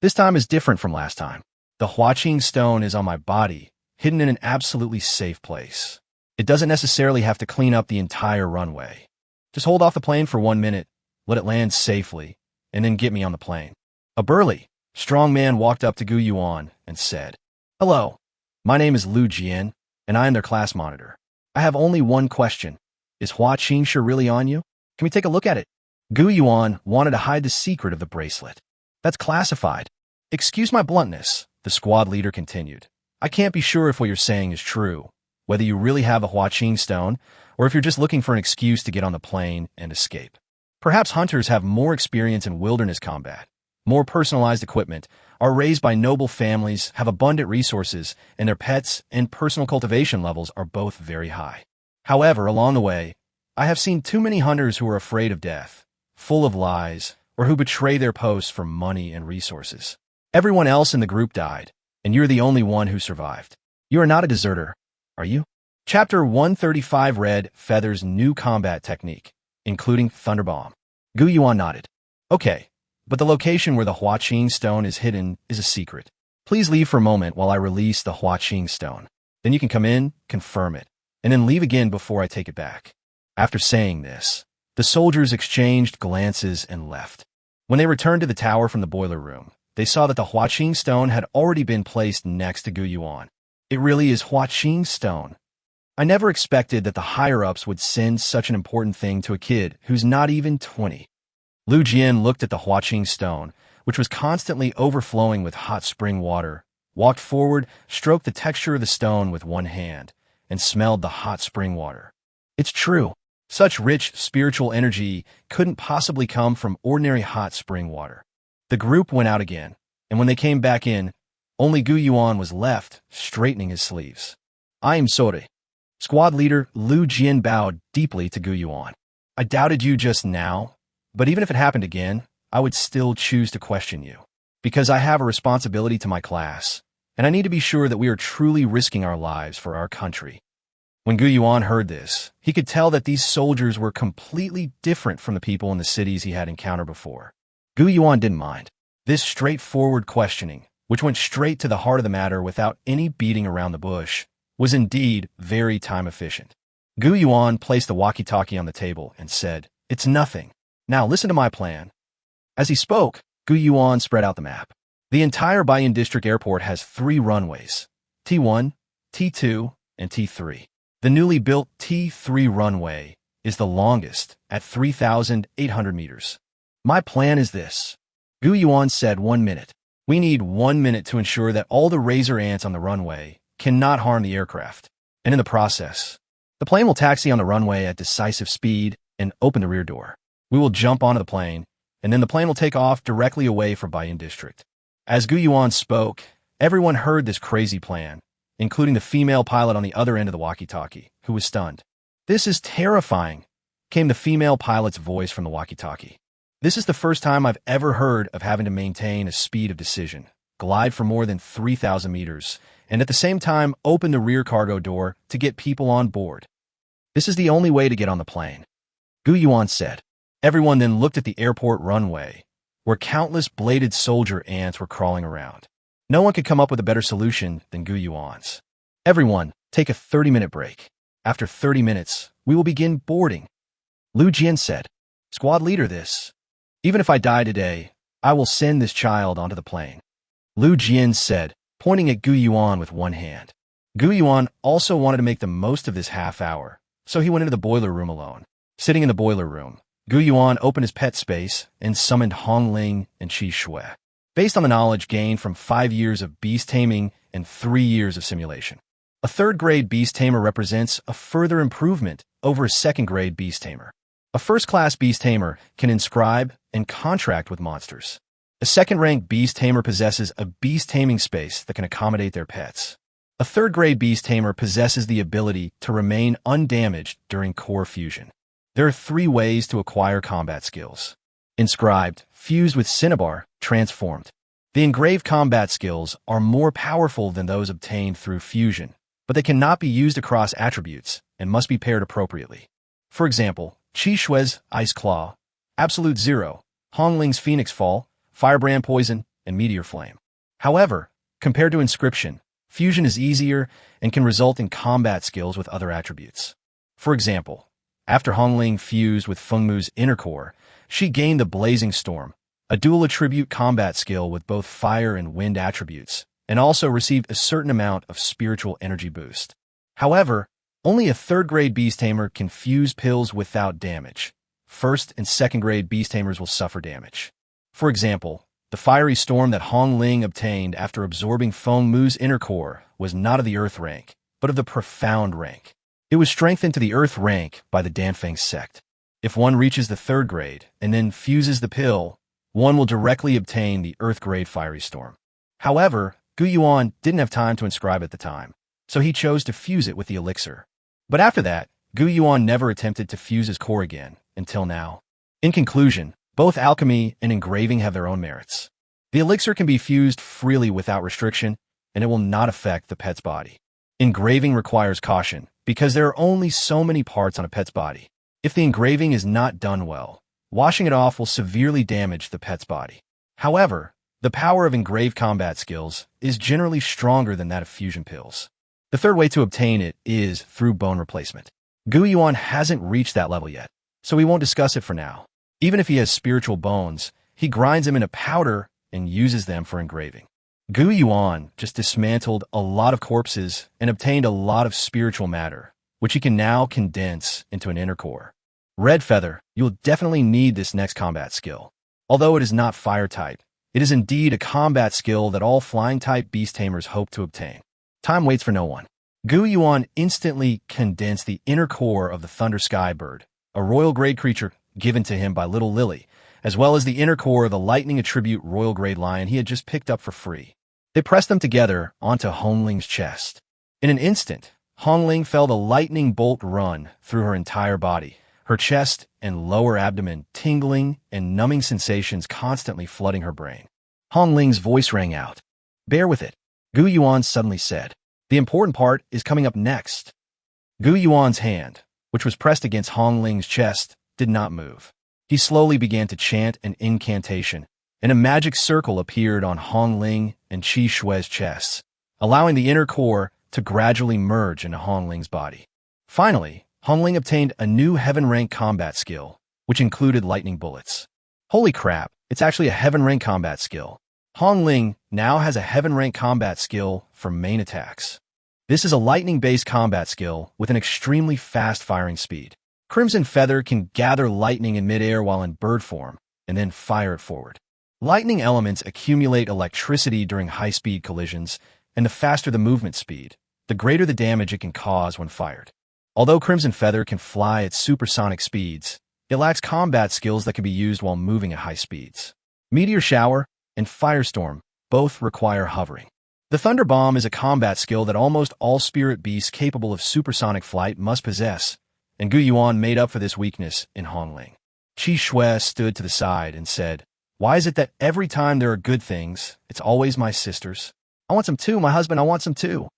This time is different from last time. The Huaqing stone is on my body, hidden in an absolutely safe place. It doesn't necessarily have to clean up the entire runway. Just hold off the plane for 1 minute, let it land safely, and then get me on the plane." A burly, strong man walked up to Gu Yuan and said, "Hello, my name is Lu Jian, and I am their class monitor. I have only one question. Is Huaqing really on you? Can we take a look at it?" Gu Yuan wanted to hide the secret of the bracelet. "That's classified." "Excuse my bluntness," the squad leader continued. "I can't be sure if what you're saying is true, whether you really have a Huaqing stone, or if you're just looking for an excuse to get on the plane and escape. Perhaps hunters have more experience in wilderness combat, more personalized equipment, are raised by noble families, have abundant resources, and their pets and personal cultivation levels are both very high. However, along the way, I have seen too many hunters who are afraid of death, full of lies, or who betray their posts for money and resources. Everyone else in the group died, and you're the only one who survived. You are not a deserter, are you?" Chapter 135 read Feather's new combat technique, including Thunderbomb. Gu Yuan nodded. "Okay. But the location where the Huaqing stone is hidden is a secret. Please leave for a moment while I release the Huaqing stone. Then you can come in, confirm it, and then leave again before I take it back." After saying this, the soldiers exchanged glances and left. When they returned to the tower from the boiler room, they saw that the Huaqing stone had already been placed next to Gu Yuan. "It really is Huaqing stone. I never expected that the higher-ups would send such an important thing to a kid who's not even 20. Lu Jian looked at the Huaqing stone, which was constantly overflowing with hot spring water, walked forward, stroked the texture of the stone with one hand, and smelled the hot spring water. It's true. Such rich spiritual energy couldn't possibly come from ordinary hot spring water. The group went out again, and when they came back in, only Gu Yuan was left, straightening his sleeves. "I am sorry." Squad leader Lu Jian bowed deeply to Gu Yuan. "I doubted you just now. But even if it happened again, I would still choose to question you, because I have a responsibility to my class, and I need to be sure that we are truly risking our lives for our country." When Gu Yuan heard this, he could tell that these soldiers were completely different from the people in the cities he had encountered before. Gu Yuan didn't mind. This straightforward questioning, which went straight to the heart of the matter without any beating around the bush, was indeed very time-efficient. Gu Yuan placed the walkie-talkie on the table and said, "It's nothing. Now listen to my plan." As he spoke, Gu Yuan spread out the map. The entire Baiyin District Airport has 3 runways, T1, T2, and T3. The newly built T3 runway is the longest at 3,800 meters. "My plan is this." Gu Yuan said 1 minute. "We need 1 minute to ensure that all the razor ants on the runway cannot harm the aircraft. And in the process, the plane will taxi on the runway at decisive speed and open the rear door. We will jump onto the plane, and then the plane will take off directly away from Baiyin District." As Gu Yuan spoke, Everyone heard this crazy plan, including the female pilot on the other end of the walkie-talkie, who was stunned. "This is terrifying," came the female pilot's voice from the walkie-talkie. "This is the first time I've ever heard of having to maintain a speed of decision, glide for more than 3,000 meters, and at the same time open the rear cargo door to get people on board. This is the only way to get on the plane," Gu Yuan said. Everyone then looked at the airport runway, where countless bladed soldier ants were crawling around. No one could come up with a better solution than Gu Yuan's. "Everyone, take a 30-minute break. After 30 minutes, we will begin boarding," Lu Jian said. "Squad leader this. Even if I die today, I will send this child onto the plane," Lu Jian said, pointing at Gu Yuan with one hand. Gu Yuan also wanted to make the most of this half hour, so he went into the boiler room alone. Sitting in the boiler room, Gu Yuan opened his pet space and summoned Hong Ling and Qi Shui. Based on the knowledge gained from 5 years of beast taming and 3 years of simulation, a third-grade beast tamer represents a further improvement over a second-grade beast tamer. A first-class beast tamer can inscribe and contract with monsters. A second-ranked beast tamer possesses a beast taming space that can accommodate their pets. A third-grade beast tamer possesses the ability to remain undamaged during core fusion. There are 3 ways to acquire combat skills: inscribed, fused with cinnabar, transformed. The engraved combat skills are more powerful than those obtained through fusion, but they cannot be used across attributes and must be paired appropriately. For example, Qi Shui's Ice Claw, Absolute Zero, Hong Ling's Phoenix Fall, Firebrand Poison, and Meteor Flame. However, compared to inscription, fusion is easier and can result in combat skills with other attributes. For example, after Hong Ling fused with Feng Mu's inner core, she gained the Blazing Storm, a dual-attribute combat skill with both fire and wind attributes, and also received a certain amount of spiritual energy boost. However, only a third-grade beast tamer can fuse pills without damage. First and second-grade beast tamers will suffer damage. For example, the fiery storm that Hong Ling obtained after absorbing Feng Mu's inner core was not of the Earth rank, but of the Profound rank. It was strengthened to the Earth rank by the Danfeng sect. If one reaches the third grade and then fuses the pill, one will directly obtain the Earth-grade fiery storm. However, Gu Yuan didn't have time to inscribe at the time, so he chose to fuse it with the elixir. But after that, Gu Yuan never attempted to fuse his core again, until now. In conclusion, both alchemy and engraving have their own merits. The elixir can be fused freely without restriction, and it will not affect the pet's body. Engraving requires caution, because there are only so many parts on a pet's body. If the engraving is not done well, washing it off will severely damage the pet's body. However, the power of engraved combat skills is generally stronger than that of fusion pills. The third way to obtain it is through bone replacement. Gu Yuan hasn't reached that level yet, so we won't discuss it for now. Even if he has spiritual bones, he grinds them into powder and uses them for engraving. Gu Yuan just dismantled a lot of corpses and obtained a lot of spiritual matter, which he can now condense into an inner core. Red Feather, you'll definitely need this next combat skill. Although it is not fire type, it is indeed a combat skill that all flying type beast tamers hope to obtain. Time waits for no one. Gu Yuan instantly condensed the inner core of the Thunder Sky Bird, a royal grade creature given to him by Little Lily, as well as the inner core of the lightning attribute royal grade lion he had just picked up for free. They pressed them together onto Hong Ling's chest. In an instant, Hong Ling felt a lightning bolt run through her entire body, her chest and lower abdomen tingling and numbing sensations constantly flooding her brain. Hong Ling's voice rang out. "Bear with it," Gu Yuan suddenly said. "The important part is coming up next." Gu Yuan's hand, which was pressed against Hong Ling's chest, did not move. He slowly began to chant an incantation, and a magic circle appeared on Hong Ling and Qi Shui's chests, allowing the inner core to gradually merge into Hong Ling's body. Finally, Hong Ling obtained a new heaven-rank combat skill, which included lightning bullets. Holy crap, it's actually a heaven-rank combat skill. Hong Ling now has a heaven-rank combat skill for main attacks. This is a lightning-based combat skill with an extremely fast firing speed. Crimson Feather can gather lightning in midair while in bird form, and then fire it forward. Lightning elements accumulate electricity during high-speed collisions, and the faster the movement speed, the greater the damage it can cause when fired. Although Crimson Feather can fly at supersonic speeds, it lacks combat skills that can be used while moving at high speeds. Meteor Shower and Firestorm both require hovering. The Thunder Bomb is a combat skill that almost all spirit beasts capable of supersonic flight must possess, and Gu Yuan made up for this weakness in Hongling. Qi Shui stood to the side and said, "Why is it that every time there are good things, it's always my sisters? I want some too, my husband, I want some too."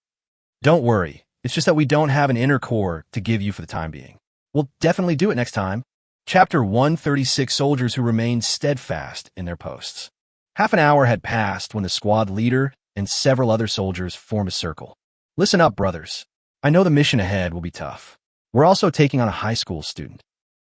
"Don't worry, it's just that we don't have an inner core to give you for the time being. We'll definitely do it next time." Chapter 136. Soldiers who remained steadfast in their posts. Half an hour had passed when the squad leader and several other soldiers formed a circle. "Listen up, brothers. I know the mission ahead will be tough. We're also taking on a high school student.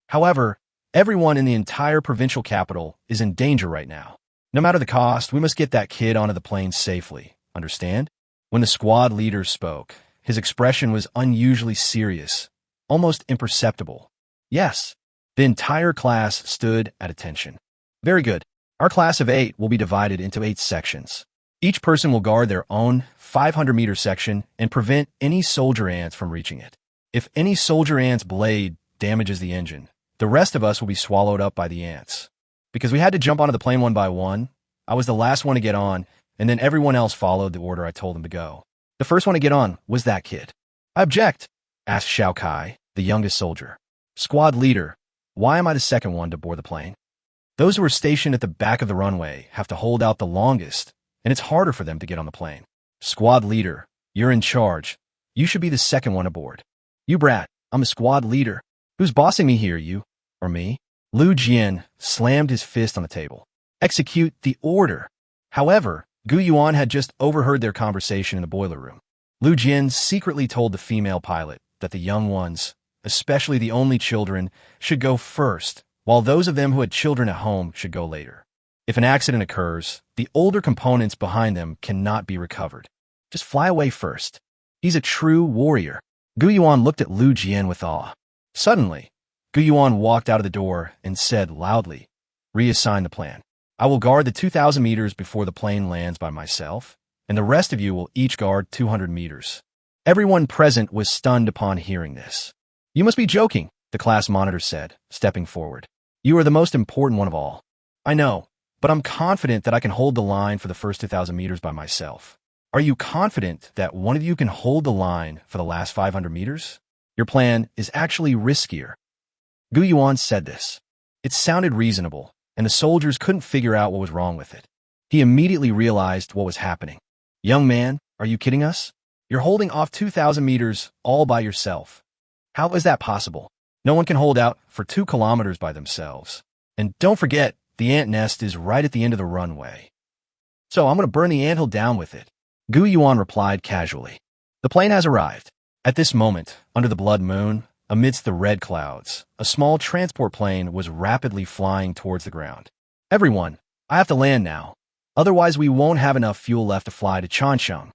However, everyone in the entire provincial capital is in danger right now. No matter the cost, we must get that kid onto the plane safely. Understand?" When the squad leader spoke, his expression was unusually serious, almost imperceptible. "Yes." The entire class stood at attention. "Very good. Our class of 8 will be divided into 8 sections. Each person will guard their own 500-meter section and prevent any soldier ants from reaching it. If any soldier ant's blade damages the engine, the rest of us will be swallowed up by the ants. Because we had to jump onto the plane one by one, I was the last one to get on, and then everyone else followed the order I told them to go. The first one to get on was that kid." "I object," asked Xiao Kai, the youngest soldier. "Squad leader, why am I the second one to board the plane? Those who are stationed at the back of the runway have to hold out the longest, and it's harder for them to get on the plane." "Squad leader, you're in charge. You should be the second one aboard." "You brat, I'm a squad leader. Who's bossing me here, you or me?" Lu Jian slammed his fist on the table. "Execute the order." However, Gu Yuan had just overheard their conversation in the boiler room. Lu Jian secretly told the female pilot that the young ones, especially the only children, should go first, while those of them who had children at home should go later. If an accident occurs, the older components behind them cannot be recovered. Just fly away first. He's a true warrior. Gu Yuan looked at Lu Jian with awe. Suddenly, Gu Yuan walked out of the door and said loudly, "Reassign the plan. I will guard the 2,000 meters before the plane lands by myself, and the rest of you will each guard 200 meters. Everyone present was stunned upon hearing this. "You must be joking," the class monitor said, stepping forward. "You are the most important one of all." "I know, but I'm confident that I can hold the line for the first 2,000 meters by myself." "Are you confident that one of you can hold the line for the last 500 meters? Your plan is actually riskier." Gu Yuan said this. It sounded reasonable, and the soldiers couldn't figure out what was wrong with it. He immediately realized what was happening. "Young man, are you kidding us? You're holding off 2,000 meters all by yourself. How is that possible? No one can hold out for 2 kilometers by themselves. And don't forget, the ant nest is right at the end of the runway. So I'm going to burn the anthill down with it." Gu Yuan replied casually. The plane has arrived. At this moment, under the blood moon, amidst the red clouds, a small transport plane was rapidly flying towards the ground. "Everyone, I have to land now. Otherwise we won't have enough fuel left to fly to Changcheng."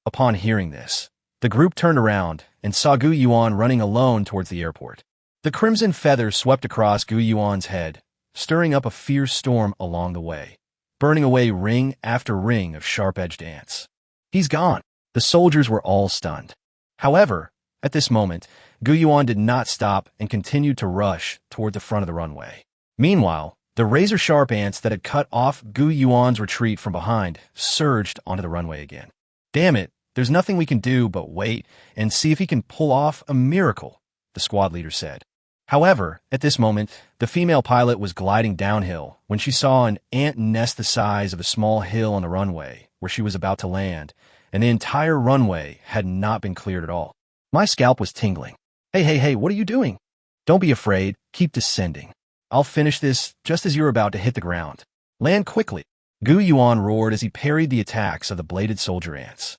Upon hearing this, the group turned around and saw Gu Yuan running alone towards the airport. The crimson feathers swept across Gu Yuan's head, stirring up a fierce storm along the way, burning away ring after ring of sharp-edged ants. "He's gone." The soldiers were all stunned. However, at this moment, Gu Yuan did not stop and continued to rush toward the front of the runway. Meanwhile, the razor-sharp ants that had cut off Gu Yuan's retreat from behind surged onto the runway again. "Damn it, there's nothing we can do but wait and see if he can pull off a miracle," the squad leader said. However, at this moment, the female pilot was gliding downhill when she saw an ant nest the size of a small hill on the runway where she was about to land, and the entire runway had not been cleared at all. My scalp was tingling. Hey, what are you doing?" "Don't be afraid, keep descending. I'll finish this just as you're about to hit the ground. Land quickly." Gu Yuan roared as he parried the attacks of the bladed soldier ants.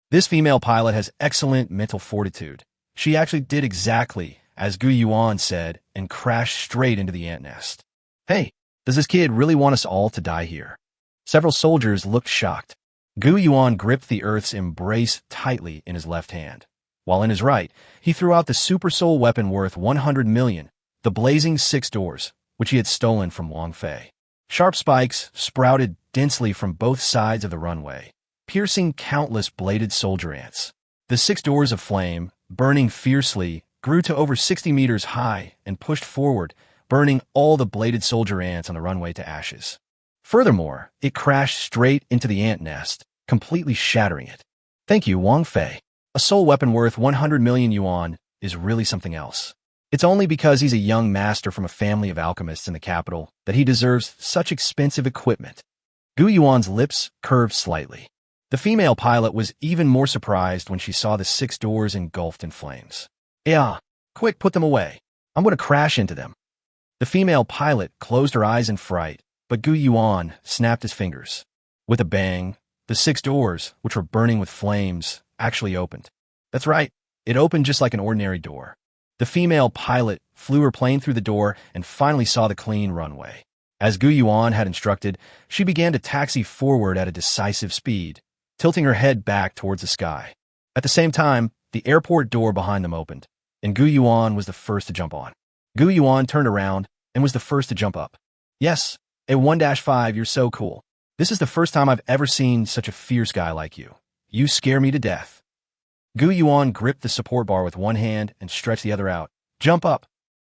This female pilot has excellent mental fortitude. She actually did exactly as Gu Yuan said and crashed straight into the ant nest. "Hey, does this kid really want us all to die here?" Several soldiers looked shocked. Gu Yuan gripped the Earth's embrace tightly in his left hand, while in his right, he threw out the super soul weapon worth 100 million, the blazing 6 doors, which he had stolen from Wang Fei. Sharp spikes sprouted densely from both sides of the runway, piercing countless bladed soldier ants. The 6 doors of flame, burning fiercely, grew to over 60 meters high and pushed forward, burning all the bladed soldier ants on the runway to ashes. Furthermore, it crashed straight into the ant nest, completely shattering it. Thank you, Wang Fei. A soul weapon worth 100 million yuan is really something else. It's only because he's a young master from a family of alchemists in the capital that he deserves such expensive equipment. Gu Yuan's lips curved slightly. The female pilot was even more surprised when she saw the 6 doors engulfed in flames. Yeah, quick, put them away. I'm going to crash into them. The female pilot closed her eyes in fright, but Gu Yuan snapped his fingers. With a bang, the 6 doors, which were burning with flames, actually opened. That's right, it opened just like an ordinary door. The female pilot flew her plane through the door and finally saw the clean runway. As Gu Yuan had instructed, she began to taxi forward at a decisive speed, tilting her head back towards the sky. At the same time, the airport door behind them opened, and Gu Yuan was the first to jump on. Gu Yuan turned around and was the first to jump up. Yes, at 1-5, you're so cool. This is the first time I've ever seen such a fierce guy like you. You scare me to death. Gu Yuan gripped the support bar with one hand and stretched the other out. Jump up.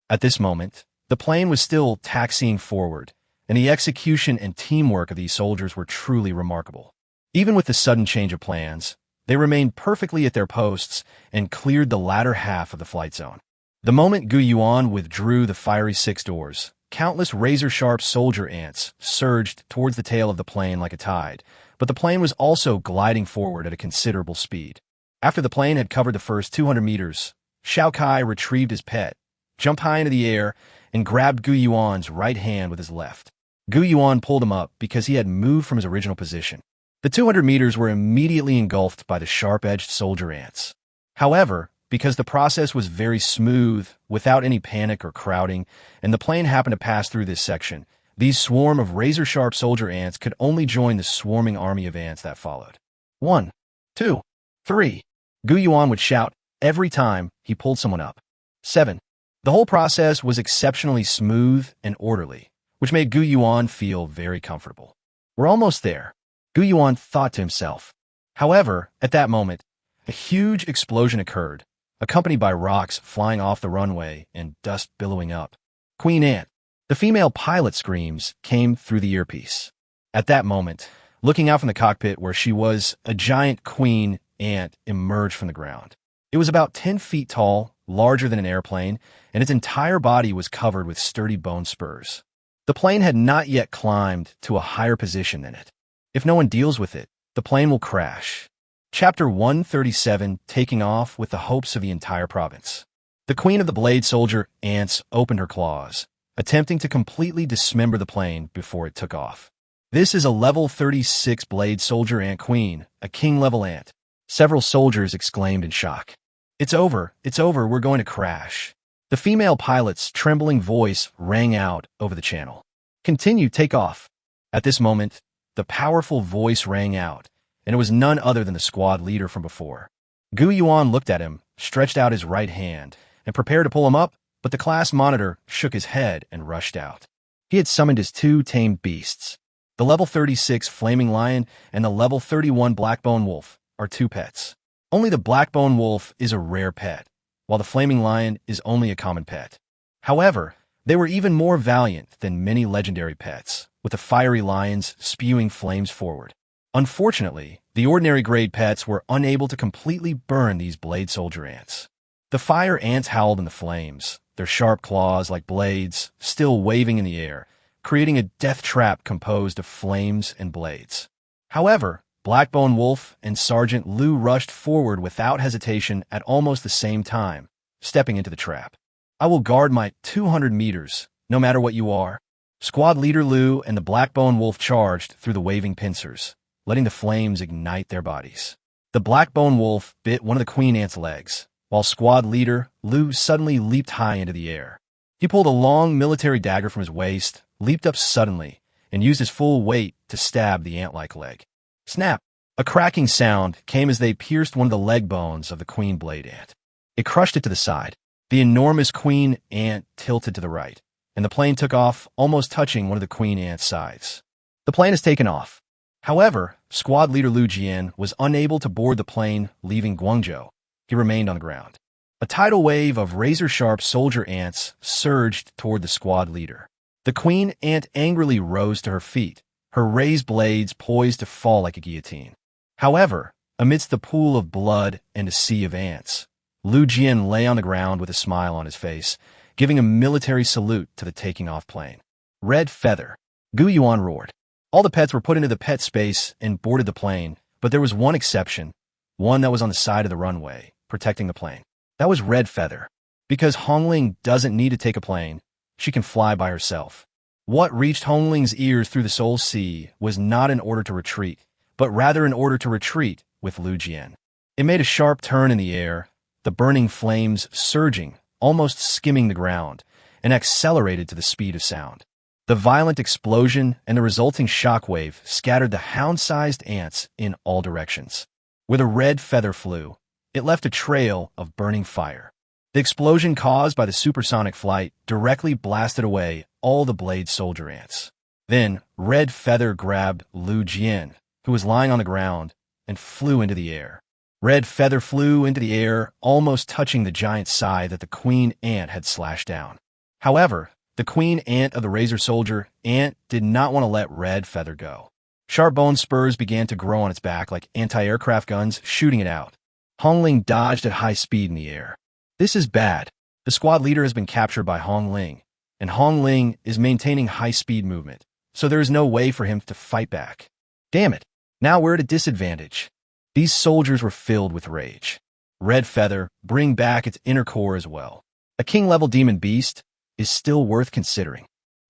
At this moment, the plane was still taxiing forward, and the execution and teamwork of these soldiers were truly remarkable. Even with the sudden change of plans, they remained perfectly at their posts and cleared the latter half of the flight zone. The moment Gu Yuan withdrew the fiery 6 doors, countless razor-sharp soldier ants surged towards the tail of the plane like a tide, but the plane was also gliding forward at a considerable speed. After the plane had covered the first 200 meters, Xiao Kai retrieved his pet, jumped high into the air, and grabbed Gu Yuan's right hand with his left. Gu Yuan pulled him up because he had moved from his original position. The 200 meters were immediately engulfed by the sharp-edged soldier ants. However, because the process was very smooth, without any panic or crowding, and the plane happened to pass through this section, these swarm of razor-sharp soldier ants could only join the swarming army of ants that followed. 1, 2, 3. Gu Yuan would shout every time he pulled someone up. 7. The whole process was exceptionally smooth and orderly, which made Gu Yuan feel very comfortable. We're almost there, Gu Yuan thought to himself. However, at that moment, a huge explosion occurred, accompanied by rocks flying off the runway and dust billowing up. Queen Ant. The female pilot's screams came through the earpiece. At that moment, looking out from the cockpit where she was, a giant queen ant emerged from the ground. It was about 10 feet tall, larger than an airplane, and its entire body was covered with sturdy bone spurs. The plane had not yet climbed to a higher position than it. If no one deals with it, the plane will crash. Chapter 137, Taking Off with the Hopes of the Entire Province. The queen of the blade soldier ants opened her claws, attempting to completely dismember the plane before it took off. This is a level 36 blade soldier ant queen, a king-level ant. Several soldiers exclaimed in shock. It's over, we're going to crash. The female pilot's trembling voice rang out over the channel. Continue, take off. At this moment, the powerful voice rang out, and it was none other than the squad leader from before. Gu Yuan looked at him, stretched out his right hand, and prepared to pull him up, but the class monitor shook his head and rushed out. He had summoned his 2 tamed beasts. The level 36 Flaming Lion and the level 31 Blackbone Wolf are 2 pets. Only the Blackbone Wolf is a rare pet, while the Flaming Lion is only a common pet. However, they were even more valiant than many legendary pets, with the fiery lions spewing flames forward. Unfortunately, the ordinary grade pets were unable to completely burn these blade soldier ants. The fire ants howled in the flames, their sharp claws like blades still waving in the air, creating a death trap composed of flames and blades. However, Blackbone Wolf and Sergeant Liu rushed forward without hesitation at almost the same time, stepping into the trap. I will guard my 200 meters, no matter what you are. Squad leader Liu and the Blackbone Wolf charged through the waving pincers, letting the flames ignite their bodies. The Blackbone Wolf bit one of the queen ant's legs, while squad leader Liu suddenly leaped high into the air. He pulled a long military dagger from his waist, leaped up suddenly, and used his full weight to stab the ant-like leg. Snap! A cracking sound came as they pierced one of the leg bones of the queen blade ant. It crushed it to the side. The enormous queen ant tilted to the right, and the plane took off, almost touching one of the queen ant's sides. The plane has taken off. However, squad leader Liu Jian was unable to board the plane, leaving Guangzhou. He remained on the ground. A tidal wave of razor-sharp soldier ants surged toward the squad leader. The queen ant angrily rose to her feet, her raised blades poised to fall like a guillotine. However, amidst the pool of blood and a sea of ants, Lu Jian lay on the ground with a smile on his face, giving a military salute to the taking off plane. Red feather. Gu Yuan roared. All the pets were put into the pet space and boarded the plane, but there was one exception, one that was on the side of the runway, protecting the plane. That was Red Feather. Because Hongling doesn't need to take a plane, she can fly by herself. What reached Hongling's ears through the Soul Sea was not an order to retreat, but rather an order to retreat with Lu Jian. It made a sharp turn in the air, the burning flames surging, almost skimming the ground, and accelerated to the speed of sound. The violent explosion and the resulting shockwave scattered the hound-sized ants in all directions. Where the red feather flew, it left a trail of burning fire. The explosion caused by the supersonic flight directly blasted away all the blade soldier ants. Then, Red Feather grabbed Lu Jian, who was lying on the ground, and flew into the air. Red Feather flew into the air, almost touching the giant scythe that the queen ant had slashed down. However, the queen ant of the Razor Soldier ant did not want to let Red Feather go. Sharp bone spurs began to grow on its back like anti-aircraft guns, shooting it out. Hongling dodged at high speed in the air. This is bad. The squad leader has been captured by Hongling, and Hongling is maintaining high-speed movement, so there is no way for him to fight back. Damn it. Now we're at a disadvantage. These soldiers were filled with rage. Red Feather, bring back its inner core as well. A king-level demon beast is still worth considering.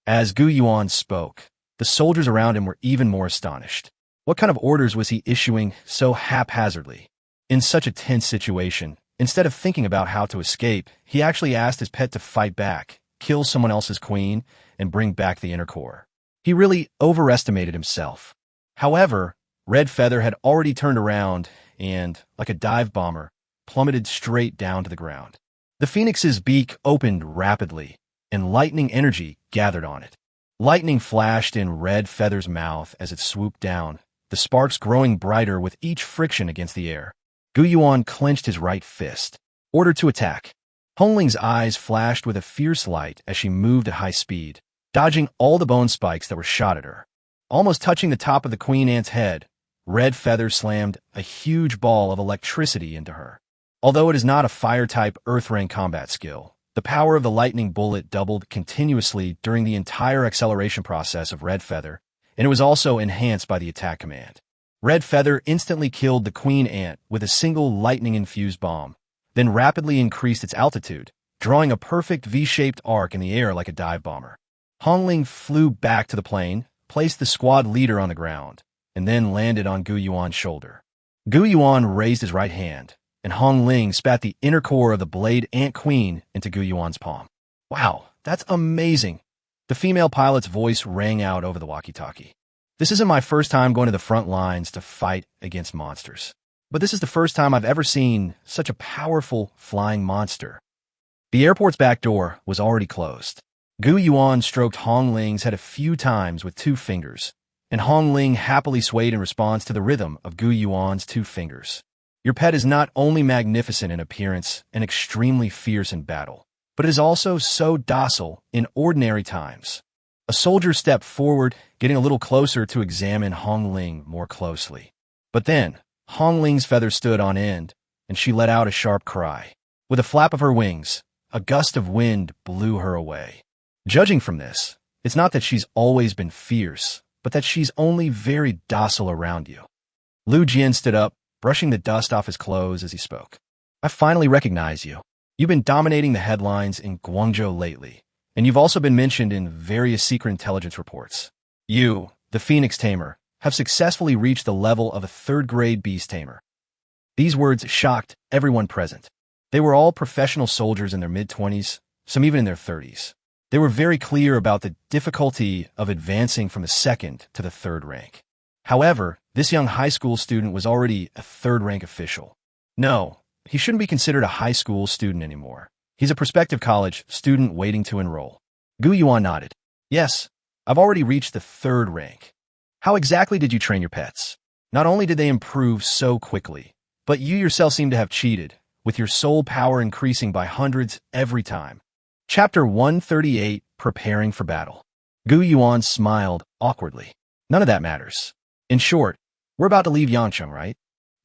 As Gu Yuan spoke, the soldiers around him were even more astonished. What kind of orders was he issuing so haphazardly? In such a tense situation, instead of thinking about how to escape, he actually asked his pet to fight back, kill someone else's queen, and bring back the inner core. He really overestimated himself. However, Red Feather had already turned around and, like a dive bomber, plummeted straight down to the ground. The phoenix's beak opened rapidly, and lightning energy gathered on it. Lightning flashed in Red Feather's mouth as it swooped down, the sparks growing brighter with each friction against the air. Gu Yuan clenched his right fist. Order to attack. Hongling's eyes flashed with a fierce light as she moved at high speed, dodging all the bone spikes that were shot at her. Almost touching the top of the queen ant's head, Red Feather slammed a huge ball of electricity into her. Although it is not a fire-type Earth-rank combat skill, the power of the lightning bullet doubled continuously during the entire acceleration process of Red Feather, and it was also enhanced by the attack command. Red Feather instantly killed the queen ant with a single lightning-infused bomb, then rapidly increased its altitude, drawing a perfect V-shaped arc in the air like a dive bomber. Hongling flew back to the plane, placed the squad leader on the ground, and then landed on Gu Yuan's shoulder. Gu Yuan raised his right hand, and Hongling spat the inner core of the blade ant queen into Gu Yuan's palm. Wow, that's amazing! The female pilot's voice rang out over the walkie-talkie. This isn't my first time going to the front lines to fight against monsters, but this is the first time I've ever seen such a powerful flying monster. The airport's back door was already closed. Gu Yuan stroked Hongling's head a few times with 2 fingers, and Hongling happily swayed in response to the rhythm of Gu Yuan's 2 fingers. Your pet is not only magnificent in appearance and extremely fierce in battle, but is also so docile in ordinary times. A soldier stepped forward, getting a little closer to examine Hongling more closely. But then, Hongling's feathers stood on end, and she let out a sharp cry. With a flap of her wings, a gust of wind blew her away. Judging from this, it's not that she's always been fierce, but that she's only very docile around you. Lu Jian stood up, brushing the dust off his clothes as he spoke. I finally recognize you. You've been dominating the headlines in Guangzhou lately, and you've also been mentioned in various secret intelligence reports. You, the Phoenix Tamer, have successfully reached the level of a 3rd-grade beast tamer. These words shocked everyone present. They were all professional soldiers in their mid-20s, some even in their 30s. They were very clear about the difficulty of advancing from the 2nd to the 3rd rank. However, this young high school student was already a 3rd-rank official. No, he shouldn't be considered a high school student anymore. He's a prospective college student waiting to enroll. Gu Yuan nodded. Yes, I've already reached the 3rd rank. How exactly did you train your pets? Not only did they improve so quickly, but you yourself seem to have cheated, with your soul power increasing by hundreds every time. Chapter 138, Preparing for Battle. Gu Yuan smiled awkwardly. None of that matters. In short, We're about to leave Yangcheng, right?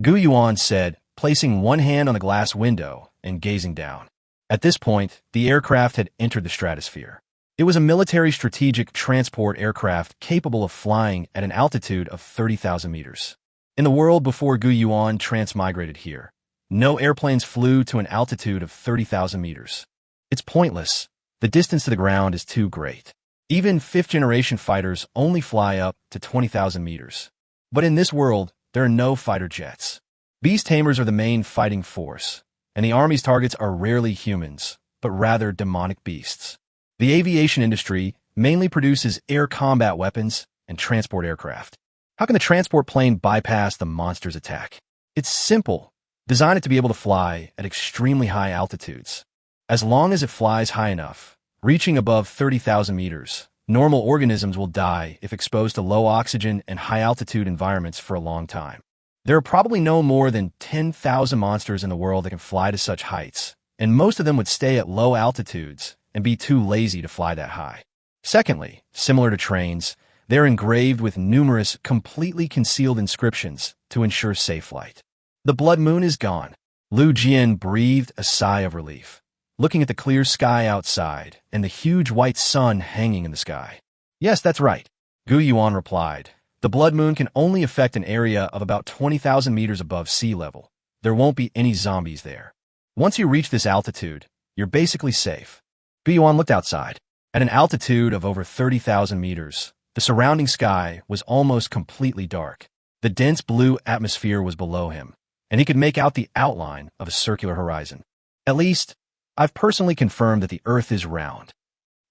Gu Yuan said, placing one hand on the glass window and gazing down. At this point, the aircraft had entered the stratosphere. It was a military strategic transport aircraft capable of flying at an altitude of 30,000 meters. In the world before Gu Yuan transmigrated here, no airplanes flew to an altitude of 30,000 meters. It's pointless. The distance to the ground is too great. Even fifth-generation fighters only fly up to 20,000 meters. But in this world, there are no fighter jets. Beast tamers are the main fighting force, and the army's targets are rarely humans, but rather demonic beasts. The aviation industry mainly produces air combat weapons and transport aircraft. How can the transport plane bypass the monster's attack? It's simple. Design it to be able to fly at extremely high altitudes. As long as it flies high enough, reaching above 30,000 meters, normal organisms will die if exposed to low oxygen and high-altitude environments for a long time. There are probably no more than 10,000 monsters in the world that can fly to such heights, and most of them would stay at low altitudes and be too lazy to fly that high. Secondly, similar to trains, they're engraved with numerous completely concealed inscriptions to ensure safe flight. The blood moon is gone. Lu Jian breathed a sigh of relief, looking at the clear sky outside and the huge white sun hanging in the sky. Yes, that's right, Gu Yuan replied. The blood moon can only affect an area of about 20,000 meters above sea level. There won't be any zombies there. Once you reach this altitude, you're basically safe. Gu Yuan looked outside. At an altitude of over 30,000 meters, the surrounding sky was almost completely dark. The dense blue atmosphere was below him, and he could make out the outline of a circular horizon. At least, I've personally confirmed that the Earth is round,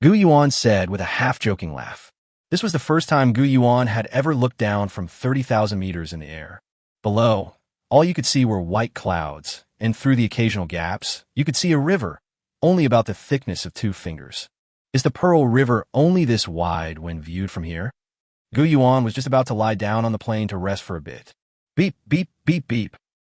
Gu Yuan said with a half-joking laugh. This was the first time Gu Yuan had ever looked down from 30,000 meters in the air. Below, all you could see were white clouds, and through the occasional gaps, you could see a river, only about the thickness of 2 fingers. Is the Pearl River only this wide when viewed from here? Gu Yuan was just about to lie down on the plane to rest for a bit. Beep, beep, beep, beep.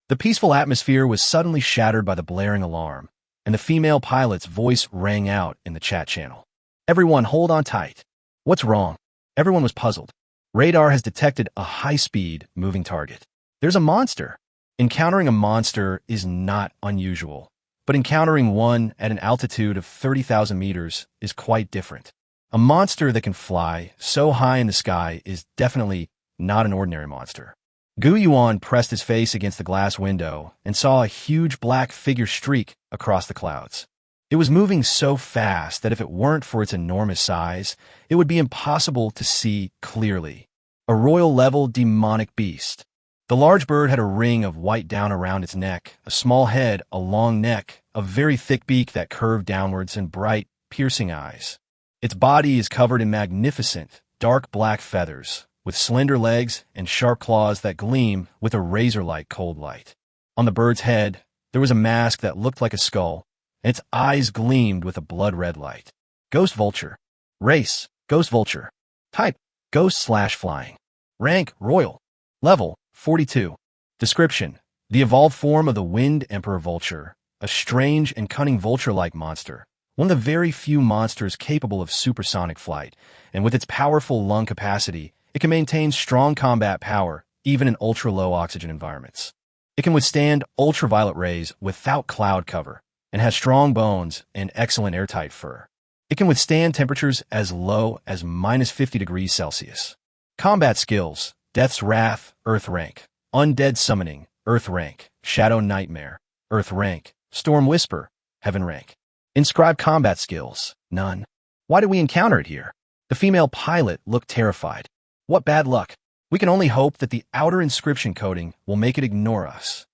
The peaceful atmosphere was suddenly shattered by the blaring alarm, and the female pilot's voice rang out in the chat channel. Everyone hold on tight. What's wrong? Everyone was puzzled. Radar has detected a high-speed moving target. There's a monster. Encountering a monster is not unusual, but encountering one at an altitude of 30,000 meters is quite different. A monster that can fly so high in the sky is definitely not an ordinary monster. Gu Yuan pressed his face against the glass window and saw a huge black figure streak across the clouds. It was moving so fast that if it weren't for its enormous size, it would be impossible to see clearly. A royal-level demonic beast. The large bird had a ring of white down around its neck, a small head, a long neck, a very thick beak that curved downwards, and bright, piercing eyes. Its body is covered in magnificent, dark black feathers, with slender legs and sharp claws that gleam with a razor-like cold light. On the bird's head, there was a mask that looked like a skull, and its eyes gleamed with a blood-red light. Ghost vulture. Race, ghost vulture. Type, ghost/flying. Rank, royal. Level, 42. Description: the evolved form of the Wind Emperor vulture, a strange and cunning vulture-like monster, one of the very few monsters capable of supersonic flight, and with its powerful lung capacity, it can maintain strong combat power even in ultra-low oxygen environments. It can withstand ultraviolet rays without cloud cover, and has strong bones and excellent airtight fur. It can withstand temperatures as low as -50 degrees Celsius. Combat skills: Death's Wrath, Earth rank. Undead Summoning, Earth rank. Shadow Nightmare, Earth rank. Storm Whisper, Heaven rank. Inscribed combat skills: none. Why did we encounter it here? The female pilot looked terrified. What bad luck. We can only hope that the outer inscription coding will make it ignore us.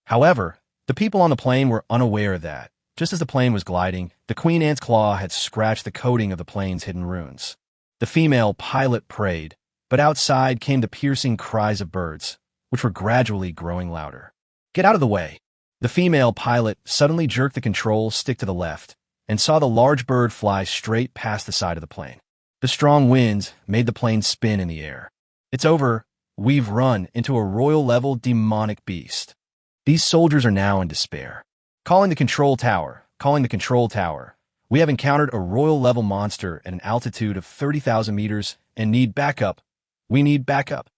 However, the people on the plane were unaware that, just as the plane was gliding, the Queen Ant's claw had scratched the coating of the plane's hidden runes. The female pilot prayed, but outside came the piercing cries of birds, which were gradually growing louder. Get out of the way. The female pilot suddenly jerked the control stick to the left and saw the large bird fly straight past the side of the plane. The strong winds made the plane spin in the air. It's over. We've run into a royal-level demonic beast. These soldiers are now in despair. Calling the control tower. Calling the control tower. We have encountered a royal-level monster at an altitude of 30,000 meters and need backup. We need backup.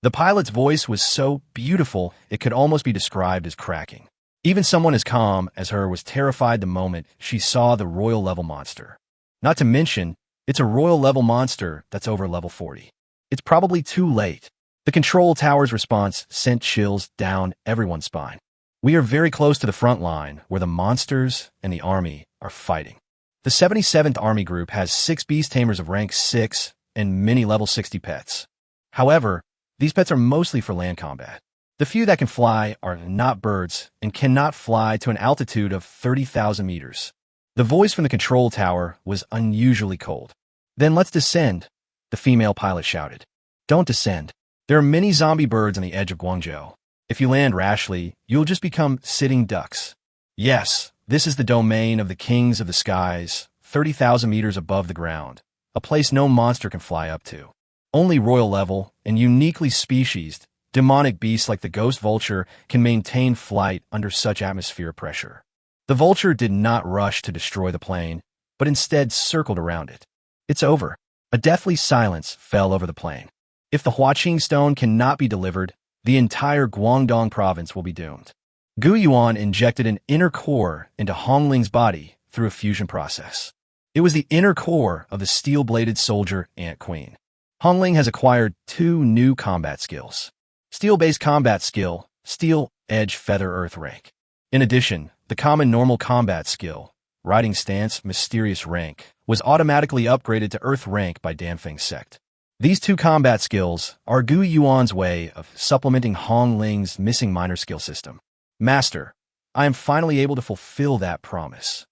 The pilot's voice was so beautiful it could almost be described as cracking. Even someone as calm as her was terrified the moment she saw the royal level monster. Not to mention, it's a royal level monster that's over level 40. It's probably too late. The control tower's response sent chills down everyone's spine. We are very close to the front line where the monsters and the army are fighting. The 77th Army Group has 6 beast tamers of rank 6 and many level 60 pets. However, these pets are mostly for land combat. The few that can fly are not birds and cannot fly to an altitude of 30,000 meters. The voice from the control tower was unusually cold. "Then let's descend," the female pilot shouted. "Don't descend. There are many zombie birds on the edge of Guangzhou. If you land rashly, you'll just become sitting ducks. Yes, this is the domain of the kings of the skies, 30,000 meters above the ground, a place no monster can fly up to. Only royal level and uniquely speciesed, demonic beasts like the ghost vulture can maintain flight under such atmospheric pressure." The vulture did not rush to destroy the plane, but instead circled around it. "It's over." A deathly silence fell over the plane. If the Huaqing stone cannot be delivered, the entire Guangdong province will be doomed. Gu Yuan injected an inner core into Hongling's body through a fusion process. It was the inner core of the steel-bladed soldier Ant Queen. Hongling has acquired 2 new combat skills. Steel-based combat skill, Steel Edge Feather Earth rank. In addition, the common normal combat skill, Riding Stance Mysterious rank, was automatically upgraded to Earth rank by Danfeng's sect. These 2 combat skills are Gu Yuan's way of supplementing Hongling's missing minor skill system. "Master, I am finally able to fulfill that promise."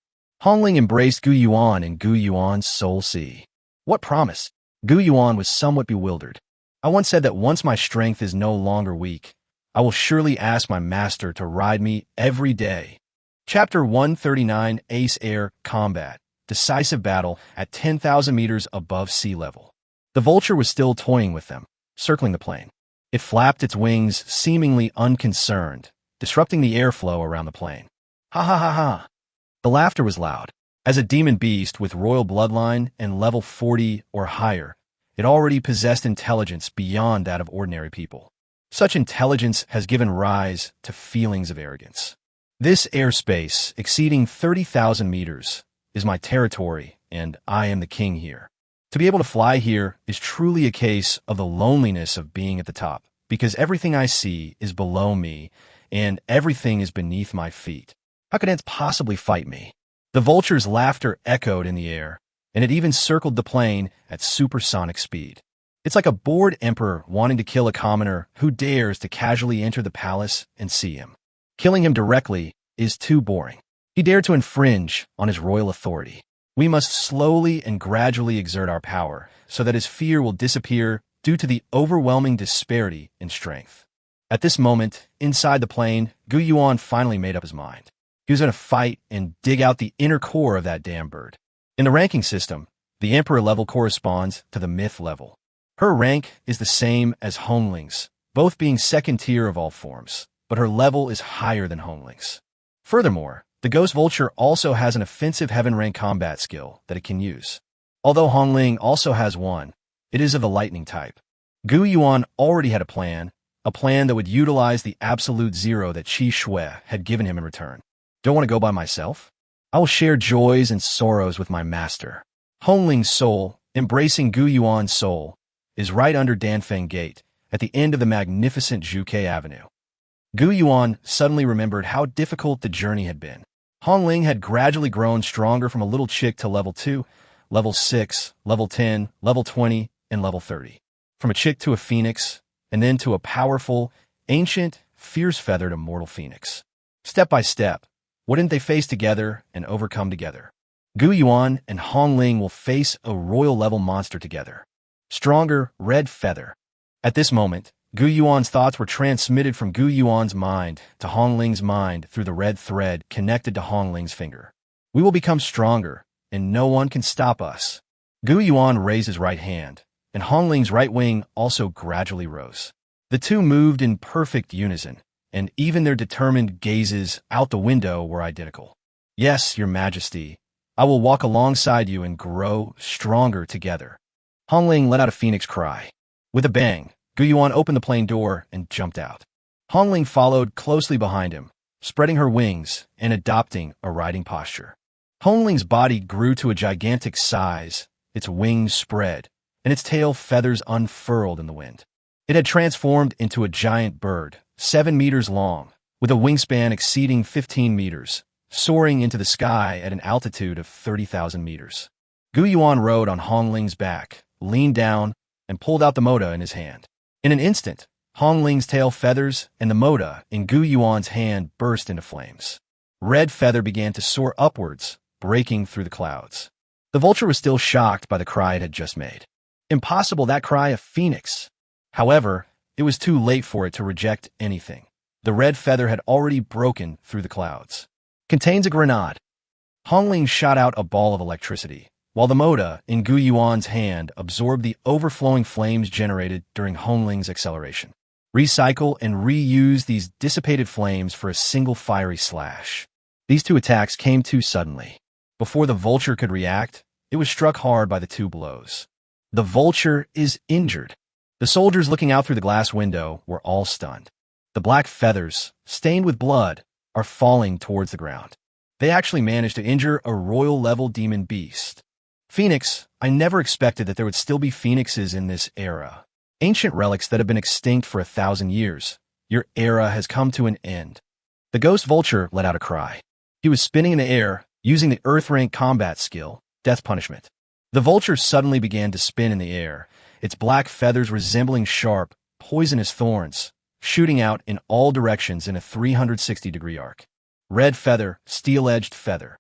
Hongling embraced Gu Yuan in Gu Yuan's soul sea. "What promise?" Gu Yuan was somewhat bewildered. "I once said that once my strength is no longer weak, I will surely ask my master to ride me every day." Chapter 139 Ace Air Combat Decisive Battle at 10,000 meters above sea level. The vulture was still toying with them, circling the plane. It flapped its wings seemingly unconcerned, disrupting the airflow around the plane. "Ha ha ha ha!" The laughter was loud. As a demon beast with royal bloodline and level 40 or higher, it already possessed intelligence beyond that of ordinary people. Such intelligence has given rise to feelings of arrogance. "This airspace, exceeding 30,000 meters, is my territory, and I am the king here. To be able to fly here is truly a case of the loneliness of being at the top, because everything I see is below me, and everything is beneath my feet. How could ants possibly fight me?" The vulture's laughter echoed in the air, and it even circled the plane at supersonic speed. It's like a bored emperor wanting to kill a commoner who dares to casually enter the palace and see him. Killing him directly is too boring. He dared to infringe on his royal authority. We must slowly and gradually exert our power so that his fear will disappear due to the overwhelming disparity in strength. At this moment, inside the plane, Gu Yuan finally made up his mind. He was going to fight and dig out the inner core of that damn bird. In the ranking system, the Emperor level corresponds to the Myth level. Her rank is the same as Hongling's, both being second tier of all forms, but her level is higher than Hongling's. Furthermore, the Ghost Vulture also has an offensive heaven rank combat skill that it can use. Although Hongling also has one, it is of the lightning type. Gu Yuan already had a plan that would utilize the absolute zero that Qi Shui had given him in return. "Don't want to go by myself? I will share joys and sorrows with my master." Hongling's soul, embracing Gu Yuan's soul, is right under Danfeng Gate, at the end of the magnificent Zhuke Avenue. Gu Yuan suddenly remembered how difficult the journey had been. Hongling had gradually grown stronger from a little chick to level 2, level 6, level 10, level 20, and level 30. From a chick to a phoenix, and then to a powerful, ancient, fierce-feathered immortal phoenix. Step by step, wouldn't they face together and overcome together? Gu Yuan and Hongling will face a royal-level monster together. Stronger red feather. At this moment, Gu Yuan's thoughts were transmitted from Gu Yuan's mind to Hongling's mind through the red thread connected to Hongling's finger. "We will become stronger, and no one can stop us." Gu Yuan raised his right hand, and Hongling's right wing also gradually rose. The two moved in perfect unison, and even their determined gazes out the window were identical. "Yes, your majesty, I will walk alongside you and grow stronger together." Hongling let out a phoenix cry. With a bang, Gu Yuan opened the plane door and jumped out. Hongling followed closely behind him, spreading her wings and adopting a riding posture. Hongling's body grew to a gigantic size, its wings spread, and its tail feathers unfurled in the wind. It had transformed into a giant bird, 7 meters long, with a wingspan exceeding 15 meters, soaring into the sky at an altitude of 30,000 meters. Gu Yuan rode on Hongling's back, leaned down, and pulled out the moda in his hand. In an instant, Hongling's tail feathers and the moda in Gu Yuan's hand burst into flames. Red Feather began to soar upwards, breaking through the clouds. The vulture was still shocked by the cry it had just made. Impossible, that cry, a phoenix. However, it was too late for it to reject anything. The Red Feather had already broken through the clouds. Contains a grenade. Hongling shot out a ball of electricity, while the moda in Gu Yuan's hand absorbed the overflowing flames generated during Hongling's acceleration. Recycle and reuse these dissipated flames for a single fiery slash. These two attacks came too suddenly. Before the vulture could react, it was struck hard by the two blows. The vulture is injured. The soldiers looking out through the glass window were all stunned. The black feathers, stained with blood, are falling towards the ground. They actually managed to injure a royal-level demon beast. Phoenix, I never expected that there would still be phoenixes in this era. Ancient relics that have been extinct for 1,000 years. Your era has come to an end. The ghost vulture let out a cry. He was spinning in the air, using the Earth-rank combat skill, Death Punishment. The vulture suddenly began to spin in the air, its black feathers resembling sharp, poisonous thorns, shooting out in all directions in a 360-degree arc. Red Feather, Steel-Edged Feather.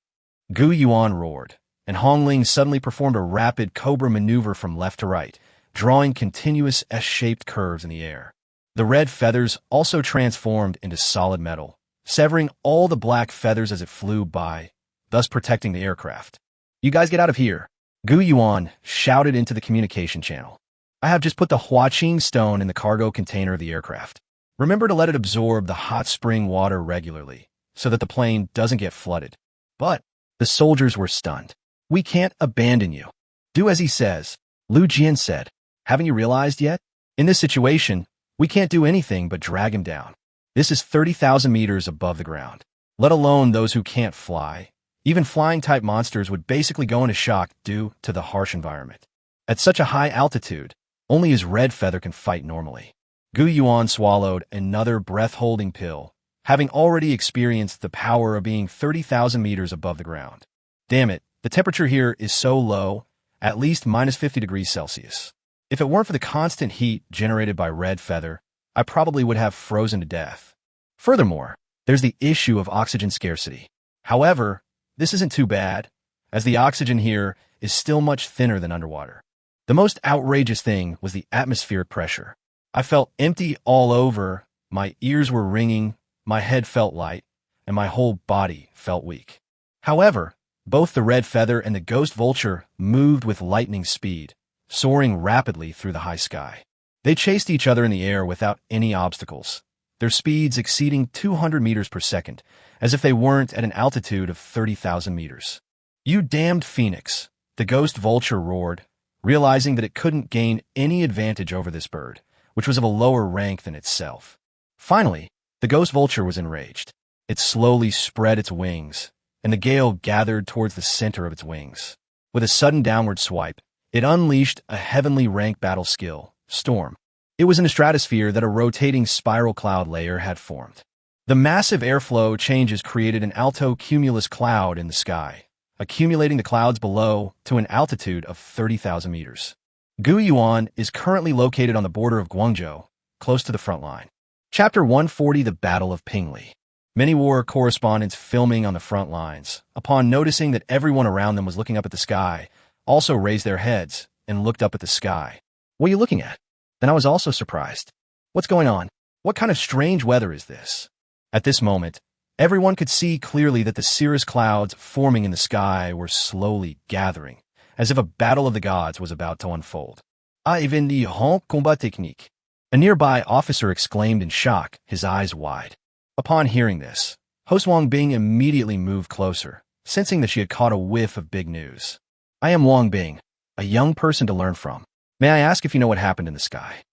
Gu Yuan roared, and Hongling suddenly performed a rapid cobra maneuver from left to right, drawing continuous S-shaped curves in the air. The red feathers also transformed into solid metal, severing all the black feathers as it flew by, thus protecting the aircraft. "You guys get out of here," Gu Yuan shouted into the communication channel. "I have just put the Huaqing stone in the cargo container of the aircraft. Remember to let it absorb the hot spring water regularly, so that the plane doesn't get flooded." But the soldiers were stunned. "We can't abandon you. Do as he says," Lu Jian said. "Haven't you realized yet? In this situation, we can't do anything but drag him down. This is 30,000 meters above the ground. Let alone those who can't fly. Even flying-type monsters would basically go into shock due to the harsh environment. At such a high altitude, only his red feather can fight normally." Gu Yuan swallowed another breath-holding pill, having already experienced the power of being 30,000 meters above the ground. "Damn it, the temperature here is so low, at least minus 50 degrees Celsius. If it weren't for the constant heat generated by red feather, I probably would have frozen to death. Furthermore, there's the issue of oxygen scarcity. However, this isn't too bad, as the oxygen here is still much thinner than underwater. The most outrageous thing was the atmospheric pressure. I felt empty all over, my ears were ringing, my head felt light, and my whole body felt weak. However, both the red feather and the ghost vulture moved with lightning speed, soaring rapidly through the high sky. They chased each other in the air without any obstacles, their speeds exceeding 200 meters per second, as if they weren't at an altitude of 30,000 meters. "You damned phoenix," the ghost vulture roared, realizing that it couldn't gain any advantage over this bird, which was of a lower rank than itself. Finally, the ghost vulture was enraged. It slowly spread its wings, and the gale gathered towards the center of its wings. With a sudden downward swipe, it unleashed a heavenly rank battle skill, Storm. It was in a stratosphere that a rotating spiral cloud layer had formed. The massive airflow changes created an alto cumulus cloud in the sky, accumulating the clouds below to an altitude of 30,000 meters. Gu Yuan is currently located on the border of Guangzhou, close to the front line. Chapter 140, The Battle of Pingli. Many war correspondents filming on the front lines, upon noticing that everyone around them was looking up at the sky, also raised their heads and looked up at the sky. "What are you looking at?" Then I was also surprised. "What's going on? What kind of strange weather is this?" At this moment, everyone could see clearly that the cirrus clouds forming in the sky were slowly gathering, as if a battle of the gods was about to unfold. "Even the grand combat technique." A nearby officer exclaimed in shock, his eyes wide. Upon hearing this, host Wang Bing immediately moved closer, sensing that she had caught a whiff of big news. "I am Wang Bing, a young person to learn from. May I ask if you know what happened in the sky?"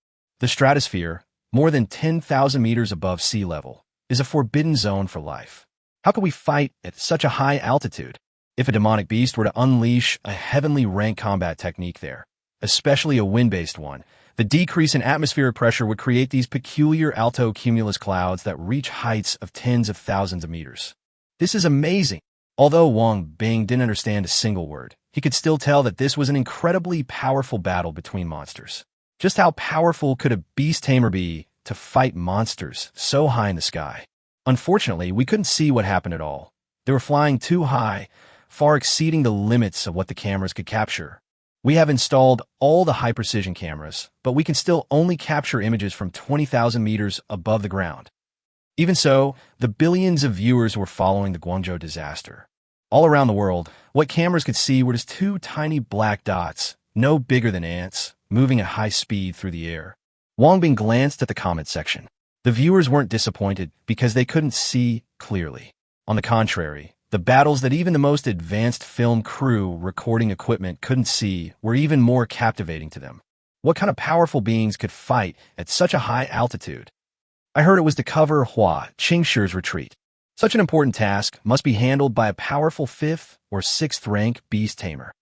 The stratosphere, more than 10,000 meters above sea level, is a forbidden zone for life. How could we fight at such a high altitude? If a demonic beast were to unleash a heavenly rank combat technique there, especially a wind-based one, the decrease in atmospheric pressure would create these peculiar alto cumulus clouds that reach heights of tens of thousands of meters. This is amazing. Although Wang Bing didn't understand a single word, he could still tell that this was an incredibly powerful battle between monsters. Just how powerful could a beast tamer be to fight monsters so high in the sky? Unfortunately, we couldn't see what happened at all. They were flying too high, far exceeding the limits of what the cameras could capture. We have installed all the high-precision cameras, but we can still only capture images from 20,000 meters above the ground. Even so, the billions of viewers were following the Guangzhou disaster. All around the world, what cameras could see were just two tiny black dots, no bigger than ants, moving at high speed through the air. Wang Bing glanced at the comment section. The viewers weren't disappointed because they couldn't see clearly. On the contrary, the battles that even the most advanced film crew recording equipment couldn't see were even more captivating to them. What kind of powerful beings could fight at such a high altitude? I heard it was to cover Hua Qingshi's retreat. Such an important task must be handled by a powerful 5th or 6th rank beast tamer.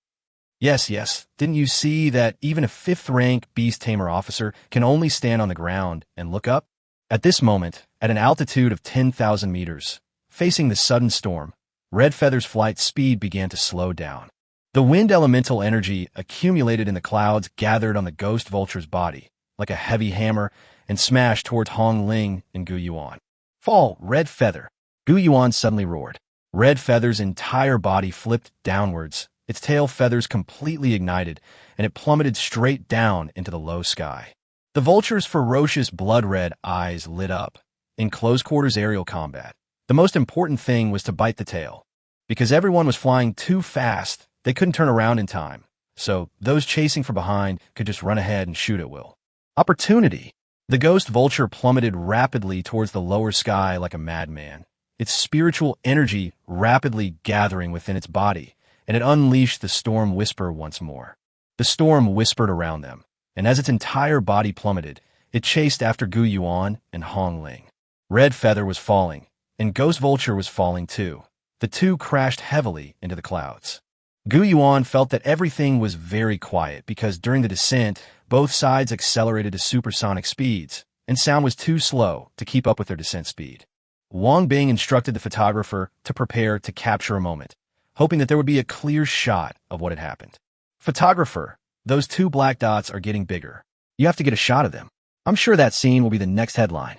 Yes, didn't you see that even a 5th rank beast tamer officer can only stand on the ground and look up? At this moment, at an altitude of 10,000 meters, facing the sudden storm, Red Feather's flight speed began to slow down. The wind elemental energy accumulated in the clouds gathered on the ghost vulture's body, like a heavy hammer, and smashed towards Hong Ling and Gu Yuan. Fall, Red Feather! Gu Yuan suddenly roared. Red Feather's entire body flipped downwards, its tail feathers completely ignited, and it plummeted straight down into the low sky. The vulture's ferocious blood-red eyes lit up. In close-quarters aerial combat, the most important thing was to bite the tail. Because everyone was flying too fast, they couldn't turn around in time, so those chasing from behind could just run ahead and shoot at will. Opportunity! The ghost vulture plummeted rapidly towards the lower sky like a madman, its spiritual energy rapidly gathering within its body, and it unleashed the storm whisper once more. The storm whispered around them, and as its entire body plummeted, it chased after Gu Yuan and Hong Ling. Red Feather was falling, and Ghost Vulture was falling too. The two crashed heavily into the clouds. Gu Yuan felt that everything was very quiet because during the descent, both sides accelerated to supersonic speeds, and sound was too slow to keep up with their descent speed. Wang Bing instructed the photographer to prepare to capture a moment, hoping that there would be a clear shot of what had happened. Photographer, those two black dots are getting bigger. You have to get a shot of them. I'm sure that scene will be the next headline.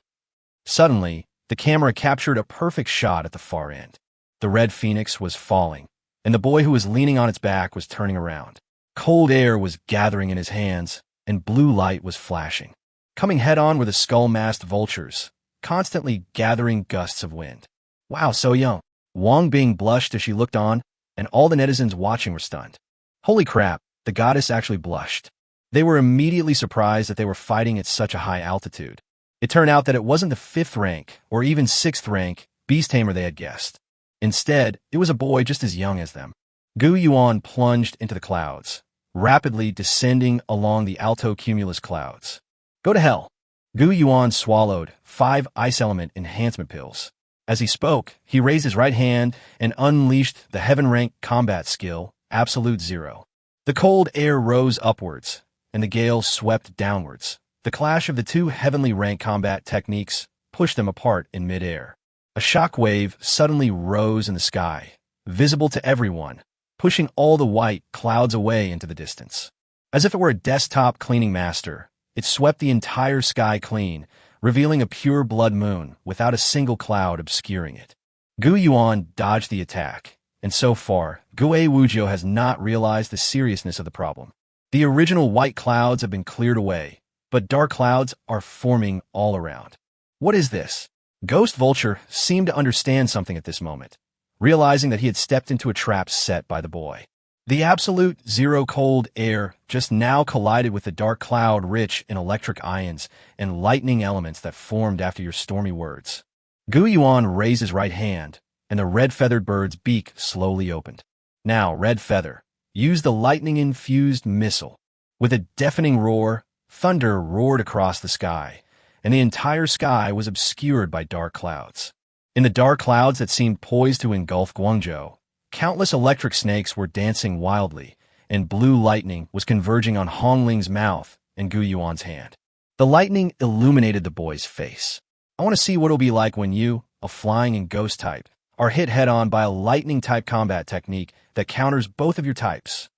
Suddenly, the camera captured a perfect shot at the far end. The red phoenix was falling, and the boy who was leaning on its back was turning around. Cold air was gathering in his hands, and blue light was flashing. Coming head-on were the skull-masked vultures, constantly gathering gusts of wind. Wow, so young. Wang Bing blushed as she looked on, and all the netizens watching were stunned. Holy crap, the goddess actually blushed. They were immediately surprised that they were fighting at such a high altitude. It turned out that it wasn't the 5th rank, or even 6th rank, beast tamer they had guessed. Instead, it was a boy just as young as them. Gu Yuan plunged into the clouds, rapidly descending along the alto cumulus clouds. Go to hell. Gu Yuan swallowed 5 ice element enhancement pills. As he spoke, he raised his right hand and unleashed the heaven rank combat skill, Absolute Zero. The cold air rose upwards, and the gale swept downwards. The clash of the two heavenly rank combat techniques pushed them apart in midair. A shock wave suddenly rose in the sky, visible to everyone, pushing all the white clouds away into the distance. As if it were a desktop cleaning master, it swept the entire sky clean, revealing a pure blood moon without a single cloud obscuring it. Gu Yuan dodged the attack, and so far, Gu Wuzhou has not realized the seriousness of the problem. The original white clouds have been cleared away, but dark clouds are forming all around. What is this? Ghost Vulture seemed to understand something at this moment, realizing that he had stepped into a trap set by the boy. The Absolute Zero cold air just now collided with the dark cloud rich in electric ions and lightning elements that formed after your stormy words. Gu Yuan raised his right hand, and the red-feathered bird's beak slowly opened. Now, Red Feather, use the lightning-infused missile. With a deafening roar, thunder roared across the sky, and the entire sky was obscured by dark clouds. In the dark clouds that seemed poised to engulf Guangzhou, countless electric snakes were dancing wildly, and blue lightning was converging on Hongling's mouth and Gu Yuan's hand. The lightning illuminated the boy's face. I want to see what it'll be like when you, a flying and ghost type, are hit head-on by a lightning-type combat technique that counters both of your types.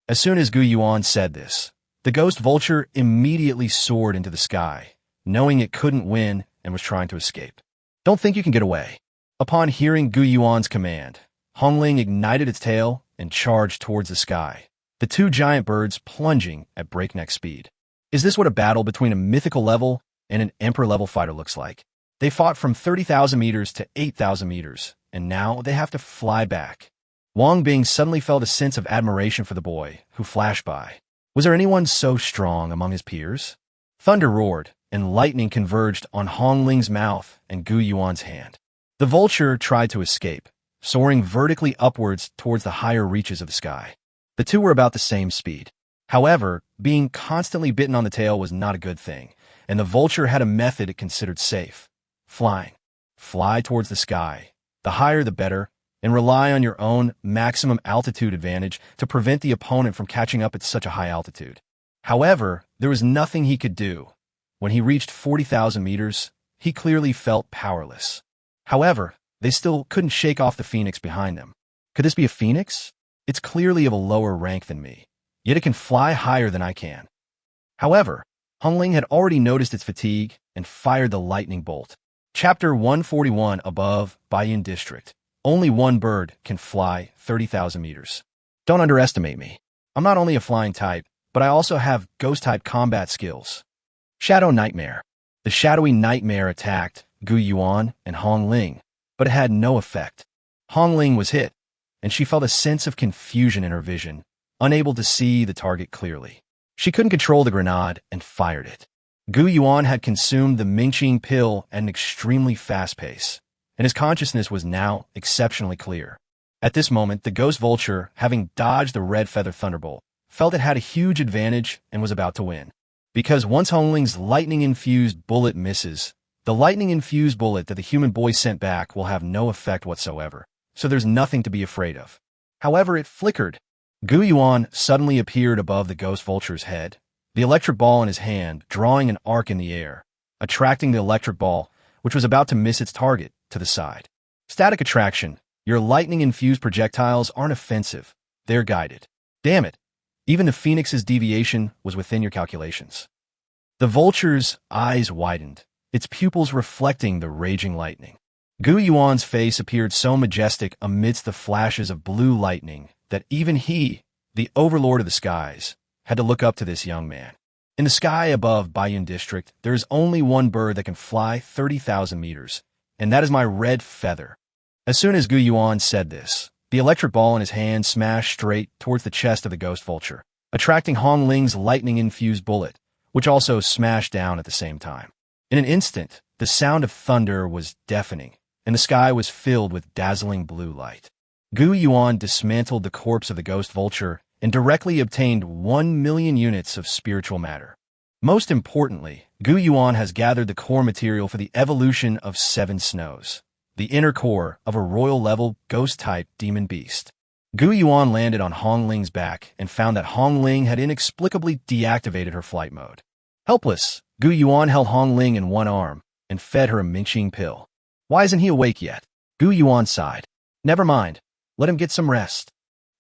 As soon as Gu Yuan said this, the ghost vulture immediately soared into the sky, knowing it couldn't win and was trying to escape. Don't think you can get away. Upon hearing Gu Yuan's command, Hongling ignited its tail and charged towards the sky, the two giant birds plunging at breakneck speed. Is this what a battle between a mythical level and an emperor-level fighter looks like? They fought from 30,000 meters to 8,000 meters, and now they have to fly back. Wang Bing suddenly felt a sense of admiration for the boy, who flashed by. Was there anyone so strong among his peers? Thunder roared, and lightning converged on Hongling's mouth and Gu Yuan's hand. The vulture tried to escape, soaring vertically upwards towards the higher reaches of the sky. The two were about the same speed. However, being constantly bitten on the tail was not a good thing, and the vulture had a method it considered safe: flying. Fly towards the sky. The higher the better, and rely on your own maximum altitude advantage to prevent the opponent from catching up at such a high altitude. However, there was nothing he could do. When he reached 40,000 meters, he clearly felt powerless. However, they still couldn't shake off the phoenix behind them. Could this be a phoenix? It's clearly of a lower rank than me, yet it can fly higher than I can. However, Hongling had already noticed its fatigue and fired the lightning bolt. Chapter 141 above, Baiyun District. Only one bird can fly 30,000 meters. Don't underestimate me. I'm not only a flying type, but I also have ghost-type combat skills. Shadow Nightmare. The shadowy nightmare attacked Gu Yuan and Hongling, but it had no effect. Hongling was hit, and she felt a sense of confusion in her vision, unable to see the target clearly. She couldn't control the grenade and fired it. Gu Yuan had consumed the Mingqing pill at an extremely fast pace, and his consciousness was now exceptionally clear. At this moment, the ghost vulture, having dodged the red feather thunderbolt, felt it had a huge advantage and was about to win. Because once Hongling's lightning-infused bullet misses, the lightning-infused bullet that the human boy sent back will have no effect whatsoever, so there's nothing to be afraid of. However, it flickered. Gu Yuan suddenly appeared above the ghost vulture's head, the electric ball in his hand drawing an arc in the air, attracting the electric ball, which was about to miss its target, to the side. Static attraction. Your lightning-infused projectiles aren't offensive. They're guided. Damn it. Even the phoenix's deviation was within your calculations. The vulture's eyes widened, its pupils reflecting the raging lightning. Gu Yuan's face appeared so majestic amidst the flashes of blue lightning that even he, the overlord of the skies, had to look up to this young man. In the sky above Baiyun District, there is only one bird that can fly 30,000 meters, and that is my red feather. As soon as Gu Yuan said this, the electric ball in his hand smashed straight towards the chest of the ghost vulture, attracting Hongling's lightning-infused bullet, which also smashed down at the same time. In an instant, the sound of thunder was deafening, and the sky was filled with dazzling blue light. Gu Yuan dismantled the corpse of the ghost vulture and directly obtained 1 million units of spiritual matter. Most importantly, Gu Yuan has gathered the core material for the evolution of 7 snows, the inner core of a royal-level ghost-type demon beast. Gu Yuan landed on Hongling's back and found that Hongling had inexplicably deactivated her flight mode. Helpless, Gu Yuan held Hongling in one arm and fed her a Mingqing pill. Why isn't he awake yet? Gu Yuan sighed. Never mind. Let him get some rest.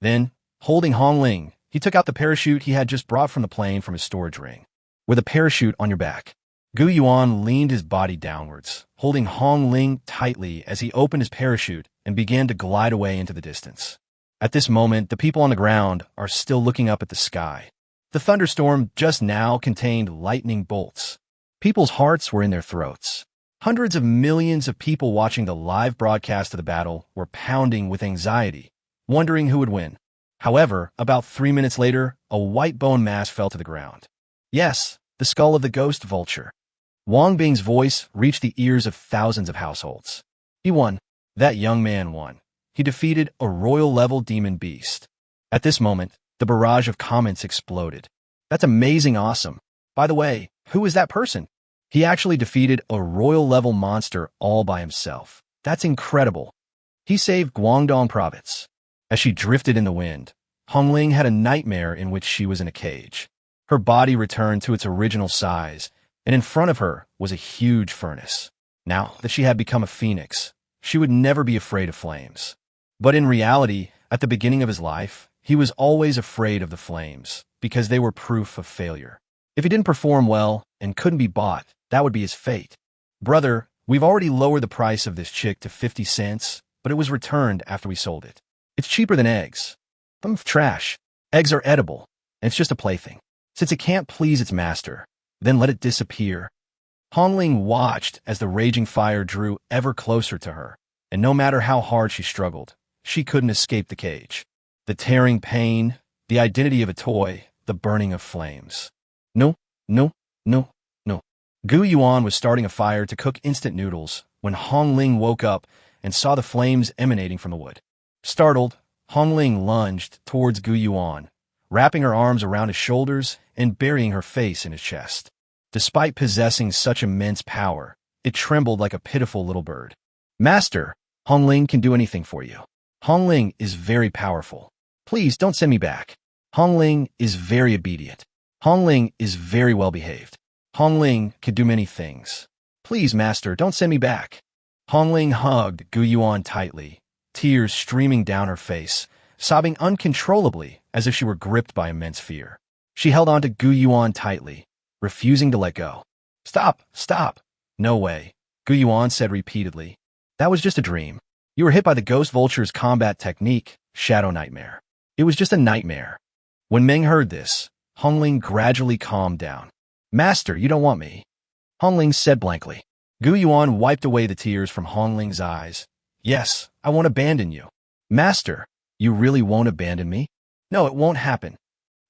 Then, holding Hongling, he took out the parachute he had just brought from the plane from his storage ring. With a parachute on your back, Gu Yuan leaned his body downwards, holding Hongling tightly as he opened his parachute and began to glide away into the distance. At this moment, the people on the ground are still looking up at the sky. The thunderstorm just now contained lightning bolts. People's hearts were in their throats. Hundreds of millions of people watching the live broadcast of the battle were pounding with anxiety, wondering who would win. However, about 3 minutes later, a white bone mass fell to the ground. Yes, the skull of the ghost vulture. Wang Bing's voice reached the ears of thousands of households. He won. That young man won. He defeated a royal-level demon beast. At this moment, the barrage of comments exploded. That's amazing awesome. By the way, who is that person? He actually defeated a royal-level monster all by himself. That's incredible. He saved Guangdong province. As she drifted in the wind, Hongling had a nightmare in which she was in a cage. Her body returned to its original size, and in front of her was a huge furnace. Now that she had become a phoenix, she would never be afraid of flames. But in reality, at the beginning of his life, he was always afraid of the flames, because they were proof of failure. If he didn't perform well and couldn't be bought, that would be his fate. Brother, we've already lowered the price of this chick to 50 cents, but it was returned after we sold it. It's cheaper than eggs. Trash. Eggs are edible, and it's just a plaything. Since it can't please its master, then let it disappear. Hongling watched as the raging fire drew ever closer to her, and no matter how hard she struggled, she couldn't escape the cage. The tearing pain, the identity of a toy, the burning of flames. No, no, no, no. Gu Yuan was starting a fire to cook instant noodles when Hongling woke up and saw the flames emanating from the wood. Startled, Hongling lunged towards Gu Yuan, wrapping her arms around his shoulders and burying her face in his chest. Despite possessing such immense power, it trembled like a pitiful little bird. Master, Hongling can do anything for you. Hongling is very powerful. Please don't send me back. Hongling is very obedient. Hongling is very well behaved. Hongling can do many things. Please, master, don't send me back. Hongling hugged Gu Yuan tightly, tears streaming down her face, sobbing uncontrollably as if she were gripped by immense fear. She held on to Gu Yuan tightly, refusing to let go. Stop, stop. No way, Gu Yuan said repeatedly. That was just a dream. You were hit by the ghost vulture's combat technique, Shadow Nightmare. It was just a nightmare. When Meng heard this, Hongling gradually calmed down. Master, you don't want me, Hongling said blankly. Gu Yuan wiped away the tears from Hongling's eyes. Yes, I won't abandon you. Master, you really won't abandon me? No, it won't happen,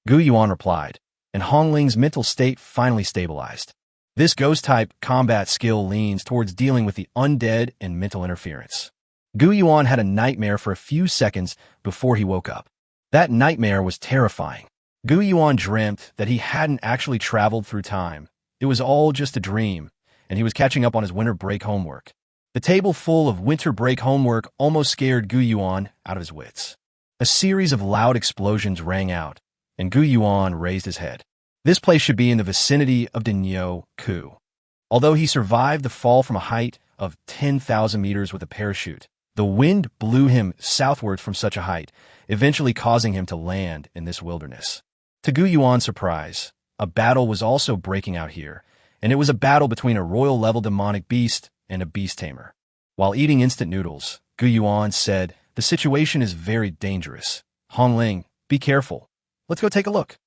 Gu Yuan replied, and Hongling's mental state finally stabilized. This ghost-type combat skill leans towards dealing with the undead and mental interference. Gu Yuan had a nightmare for a few seconds before he woke up. That nightmare was terrifying. Gu Yuan dreamt that he hadn't actually traveled through time. It was all just a dream, and he was catching up on his winter break homework. The table full of winter break homework almost scared Gu Yuan out of his wits. A series of loud explosions rang out, and Gu Yuan raised his head. This place should be in the vicinity of Denyo Ku. Although he survived the fall from a height of 10,000 meters with a parachute, the wind blew him southwards from such a height, eventually causing him to land in this wilderness. To Gu Yuan's surprise, a battle was also breaking out here, and it was a battle between a royal-level demonic beast and a beast tamer. While eating instant noodles, Gu Yuan said, "The situation is very dangerous. Hongling, be careful. Let's go take a look."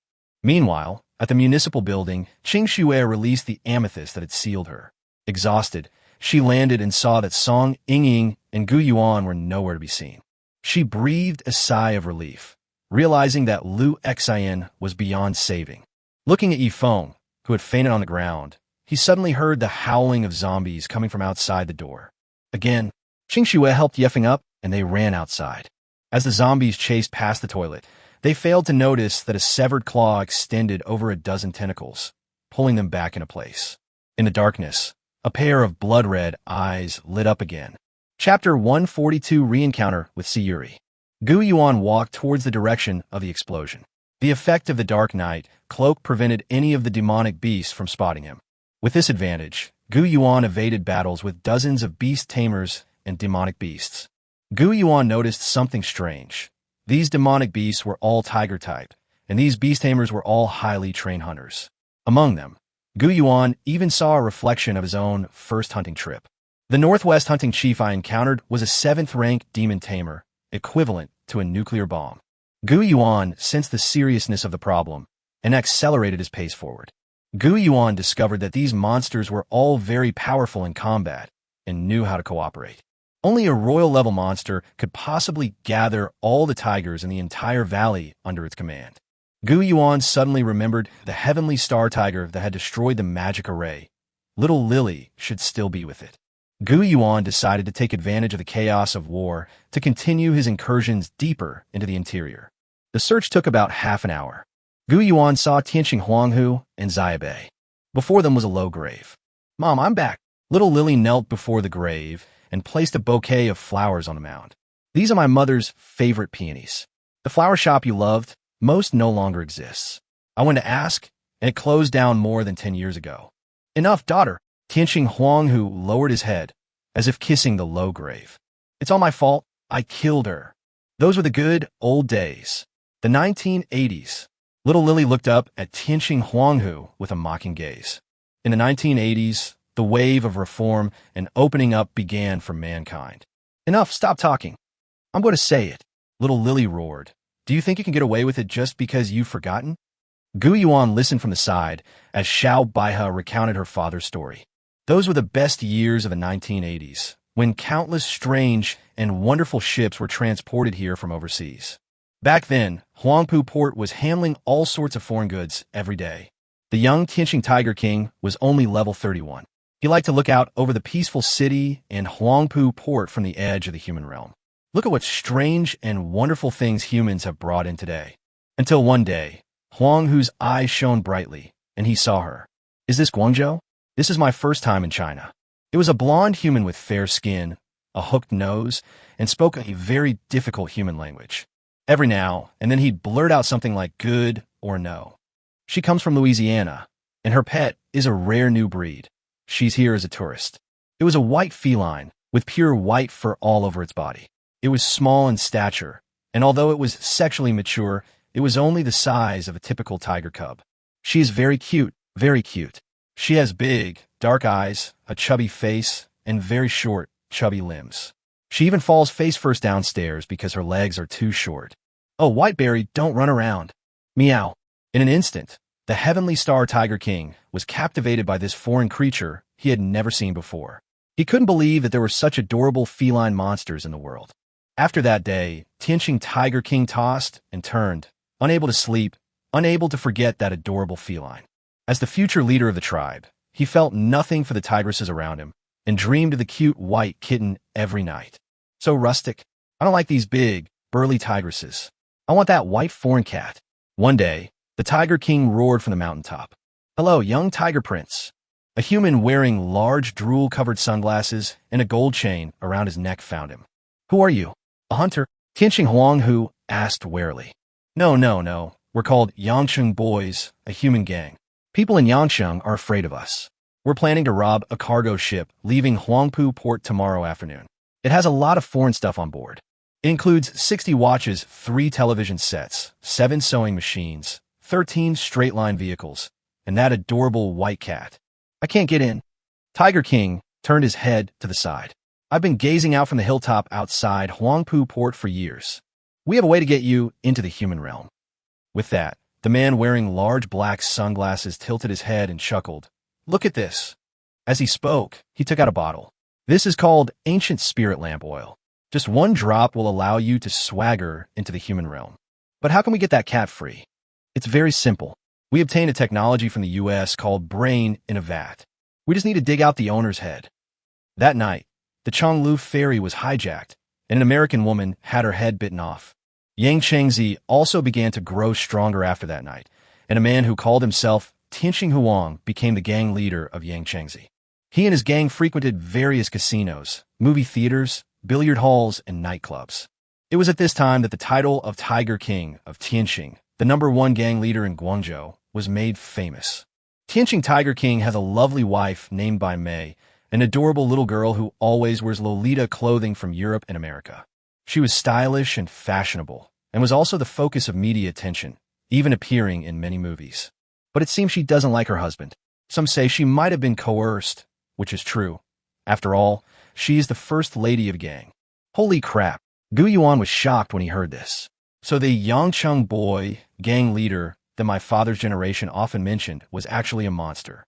Meanwhile, at the municipal building, Qing Xue released the amethyst that had sealed her. Exhausted, she landed and saw that Song Yingying and Gu Yuan were nowhere to be seen. She breathed a sigh of relief, realizing that Lu Xian was beyond saving. Looking at Yifeng, who had fainted on the ground, he suddenly heard the howling of zombies coming from outside the door. Again, Qing Xue helped Yifeng up, and they ran outside. As the zombies chased past the toilet, they failed to notice that a severed claw extended over a dozen tentacles, pulling them back into place. In the darkness, a pair of blood-red eyes lit up again. Chapter 142 Re-encounter with Sayuri. Gu Yuan walked towards the direction of the explosion. The effect of the dark night cloak prevented any of the demonic beasts from spotting him. With this advantage, Gu Yuan evaded battles with dozens of beast tamers and demonic beasts. Gu Yuan noticed something strange. These demonic beasts were all tiger type, and these beast tamers were all highly trained hunters. Among them, Gu Yuan even saw a reflection of his own first hunting trip. The Northwest hunting chief I encountered was a 7th-rank demon tamer, equivalent to a nuclear bomb. Gu Yuan sensed the seriousness of the problem and accelerated his pace forward. Gu Yuan discovered that these monsters were all very powerful in combat and knew how to cooperate. Only a royal-level monster could possibly gather all the tigers in the entire valley under its command. Gu Yuan suddenly remembered the heavenly star tiger that had destroyed the magic array. Little Lily should still be with it. Gu Yuan decided to take advantage of the chaos of war to continue his incursions deeper into the interior. The search took about half an hour. Gu Yuan saw Tianqing Huanghu and Xiaobei. Before them was a low grave. "Mom, I'm back." Little Lily knelt before the grave and placed a bouquet of flowers on the mound. "These are my mother's favorite peonies. The flower shop you loved most no longer exists. I went to ask, and it closed down more than 10 years ago." "Enough, daughter." Tianqing Huanghu lowered his head, as if kissing the low grave. "It's all my fault. I killed her." Those were the good old days. The 1980s. Little Lily looked up at Tianqing Huanghu with a mocking gaze. In the 1980s, the wave of reform and opening up began for mankind. "Enough, stop talking. I'm going to say it." Little Lily roared. "Do you think you can get away with it just because you've forgotten?" Gu Yuan listened from the side as Xiao Baihe recounted her father's story. Those were the best years of the 1980s, when countless strange and wonderful ships were transported here from overseas. Back then, Huangpu Port was handling all sorts of foreign goods every day. The young Tianqing Tiger King was only level 31. He liked to look out over the peaceful city and Huangpu Port from the edge of the human realm. Look at what strange and wonderful things humans have brought in today. Until one day, Huanghu's eyes shone brightly, and he saw her. "Is this Guangzhou? This is my first time in China." It was a blonde human with fair skin, a hooked nose, and spoke a very difficult human language. Every now and then he'd blurt out something like good or no. "She comes from Louisiana, and her pet is a rare new breed. She's here as a tourist." It was a white feline with pure white fur all over its body. It was small in stature, and although it was sexually mature, it was only the size of a typical tiger cub. "She is very cute, very cute. She has big, dark eyes, a chubby face, and very short, chubby limbs. She even falls face first downstairs because her legs are too short. Oh, Whiteberry, don't run around." Meow. In an instant, the Heavenly Star Tiger King was captivated by this foreign creature he had never seen before. He couldn't believe that there were such adorable feline monsters in the world. After that day, Tianqing Tiger King tossed and turned, unable to sleep, unable to forget that adorable feline. As the future leader of the tribe, he felt nothing for the tigresses around him and dreamed of the cute white kitten every night. "So rustic. I don't like these big, burly tigresses. I want that white foreign cat." One day, the Tiger King roared from the mountaintop. "Hello, young Tiger Prince." A human wearing large drool-covered sunglasses and a gold chain around his neck found him. "Who are you? A hunter?" Tianqing Huanghu asked warily. No. We're called Yangcheng Boys, a human gang. People in Yangcheng are afraid of us. We're planning to rob a cargo ship leaving Huangpu Port tomorrow afternoon. It has a lot of foreign stuff on board. It includes 60 watches, 3 television sets, 7 sewing machines, 13 straight-line vehicles, and that adorable white cat. I can't get in." Tiger King turned his head to the side. "I've been gazing out from the hilltop outside Huangpu Port for years. We have a way to get you into the human realm." With that, the man wearing large black sunglasses tilted his head and chuckled. "Look at this." As he spoke, he took out a bottle. "This is called ancient spirit lamp oil. Just 1 drop will allow you to swagger into the human realm. But how can we get that cat free? It's very simple. We obtained a technology from the US called brain in a vat. We just need to dig out the owner's head." That night, the Chonglu ferry was hijacked, and an American woman had her head bitten off. Yang Chengzi also began to grow stronger after that night, and a man who called himself Tianqing Huang became the gang leader of Yang Chengzi. He and his gang frequented various casinos, movie theaters, billiard halls, and nightclubs. It was at this time that the title of Tiger King of Tianqing, the #1 gang leader in Guangzhou, was made famous. Tianqing Tiger King has a lovely wife named by Mei, an adorable little girl who always wears Lolita clothing from Europe and America. She was stylish and fashionable, and was also the focus of media attention, even appearing in many movies. But it seems she doesn't like her husband. Some say she might have been coerced, which is true. After all, she is the first lady of the gang. Holy crap, Gu Yuan was shocked when he heard this. So the Yangcheng boy, gang leader, that my father's generation often mentioned was actually a monster.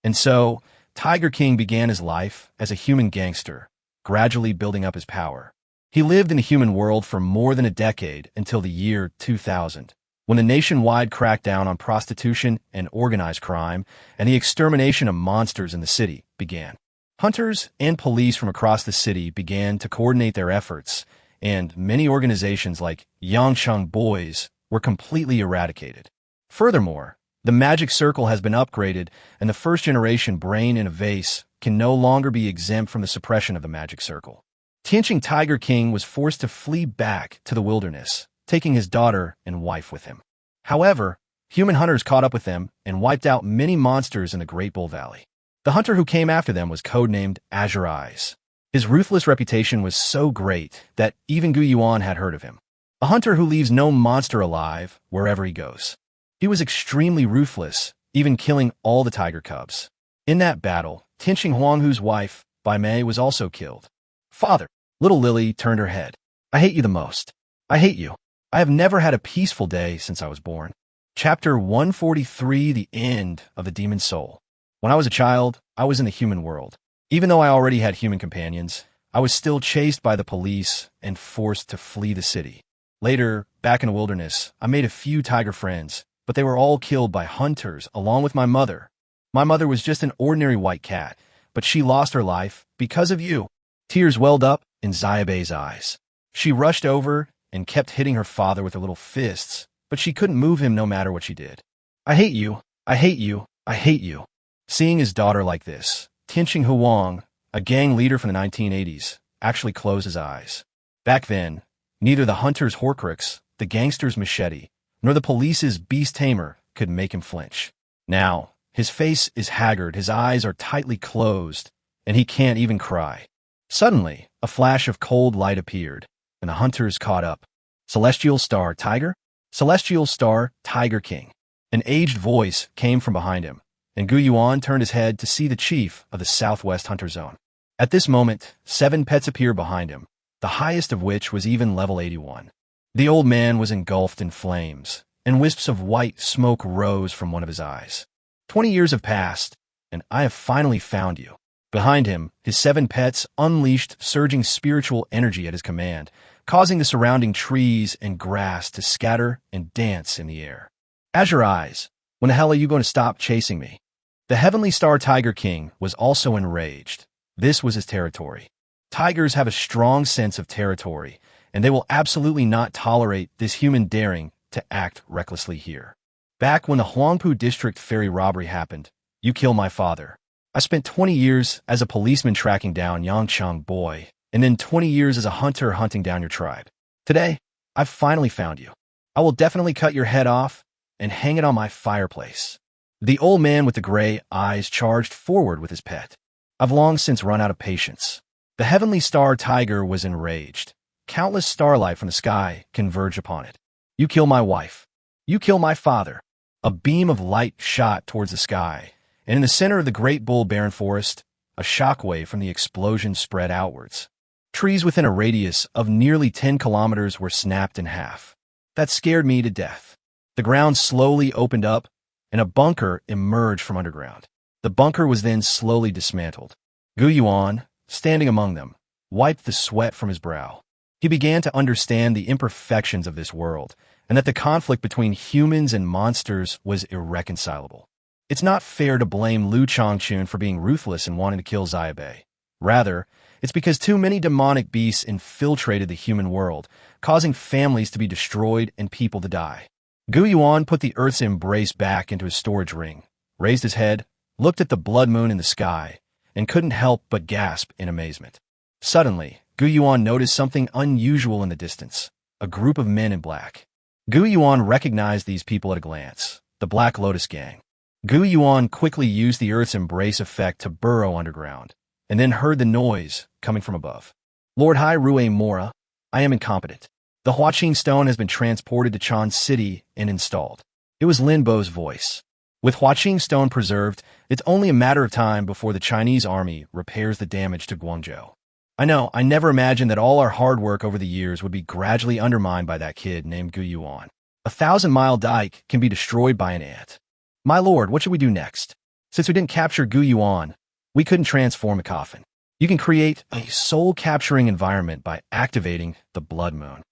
And so, Tiger King began his life as a human gangster, gradually building up his power. He lived in the human world for more than a decade until the year 2000, when the nationwide crackdown on prostitution and organized crime and the extermination of monsters in the city began. Hunters and police from across the city began to coordinate their efforts, and many organizations like Yangcheng Boys were completely eradicated. Furthermore, the magic circle has been upgraded, and the first-generation brain in a vase can no longer be exempt from the suppression of the magic circle. Tianqing Tiger King was forced to flee back to the wilderness, taking his daughter and wife with him. However, human hunters caught up with them and wiped out many monsters in the Great Bull Valley. The hunter who came after them was codenamed Azure Eyes. His ruthless reputation was so great that even Gu Yuan had heard of him. A hunter who leaves no monster alive wherever he goes. He was extremely ruthless, even killing all the tiger cubs. In that battle, Tianqing Huanghu's wife, Bai Mei, was also killed. Father, little Lily turned her head. I hate you the most. I hate you. I have never had a peaceful day since I was born. Chapter 143, The End of the Demon Soul. When I was a child, I was in the human world. Even though I already had human companions, I was still chased by the police and forced to flee the city. Later, back in the wilderness, I made a few tiger friends, but they were all killed by hunters along with my mother. My mother was just an ordinary white cat, but she lost her life because of you. Tears welled up in Xiaobei's eyes. She rushed over and kept hitting her father with her little fists, but she couldn't move him no matter what she did. I hate you. I hate you. I hate you. Seeing his daughter like this, Tianqing Huang, a gang leader from the 1980s, actually closed his eyes. Back then, neither the hunter's Horcrux, the gangster's machete, nor the police's beast tamer could make him flinch. Now, his face is haggard, his eyes are tightly closed, and he can't even cry. Suddenly, a flash of cold light appeared, and the hunters caught up. Celestial Star Tiger? Celestial Star Tiger King. An aged voice came from behind him, and Gu Yuan turned his head to see the chief of the Southwest Hunter Zone. At this moment, 7 pets appeared behind him, the highest of which was even level 81. The old man was engulfed in flames, and wisps of white smoke rose from one of his eyes. 20 years have passed, and I have finally found you. Behind him, his 7 pets unleashed surging spiritual energy at his command, causing the surrounding trees and grass to scatter and dance in the air. Azure Eyes, when the hell are you going to stop chasing me? The Heavenly Star Tiger King was also enraged. This was his territory. Tigers have a strong sense of territory, and they will absolutely not tolerate this human daring to act recklessly here. Back when the Huangpu District ferry robbery happened, you killed my father. I spent 20 years as a policeman tracking down Yangchang Boy, and then 20 years as a hunter hunting down your tribe. Today, I've finally found you. I will definitely cut your head off and hang it on my fireplace. The old man with the gray eyes charged forward with his pet. I've long since run out of patience. The Heavenly Star Tiger was enraged. Countless starlight from the sky converged upon it. You kill my wife. You kill my father. A beam of light shot towards the sky, and in the center of the Great Bull Barren Forest, a shockwave from the explosion spread outwards. Trees within a radius of nearly 10 kilometers were snapped in half. That scared me to death. The ground slowly opened up, and a bunker emerged from underground. The bunker was then slowly dismantled. Gu Yuan, standing among them, wiped the sweat from his brow. He began to understand the imperfections of this world, and that the conflict between humans and monsters was irreconcilable. It's not fair to blame Lu Changchun for being ruthless and wanting to kill Xiaobei. Rather, it's because too many demonic beasts infiltrated the human world, causing families to be destroyed and people to die. Gu Yuan put the Earth's embrace back into his storage ring, raised his head, looked at the blood moon in the sky, and couldn't help but gasp in amazement. Suddenly, Gu Yuan noticed something unusual in the distance, a group of men in black. Gu Yuan recognized these people at a glance, the Black Lotus Gang. Gu Yuan quickly used the Earth's embrace effect to burrow underground, and then heard the noise coming from above. Lord Hai Rue Mora, I am incompetent. The Huaqing Stone has been transported to Chan City and installed. It was Lin Bo's voice. With Huaqing Stone preserved, it's only a matter of time before the Chinese army repairs the damage to Guangzhou. I know, I never imagined that all our hard work over the years would be gradually undermined by that kid named Gu Yuan. 1,000-mile dike can be destroyed by an ant. My lord, what should we do next? Since we didn't capture Gu Yuan, we couldn't transform a coffin. You can create a soul-capturing environment by activating the blood moon.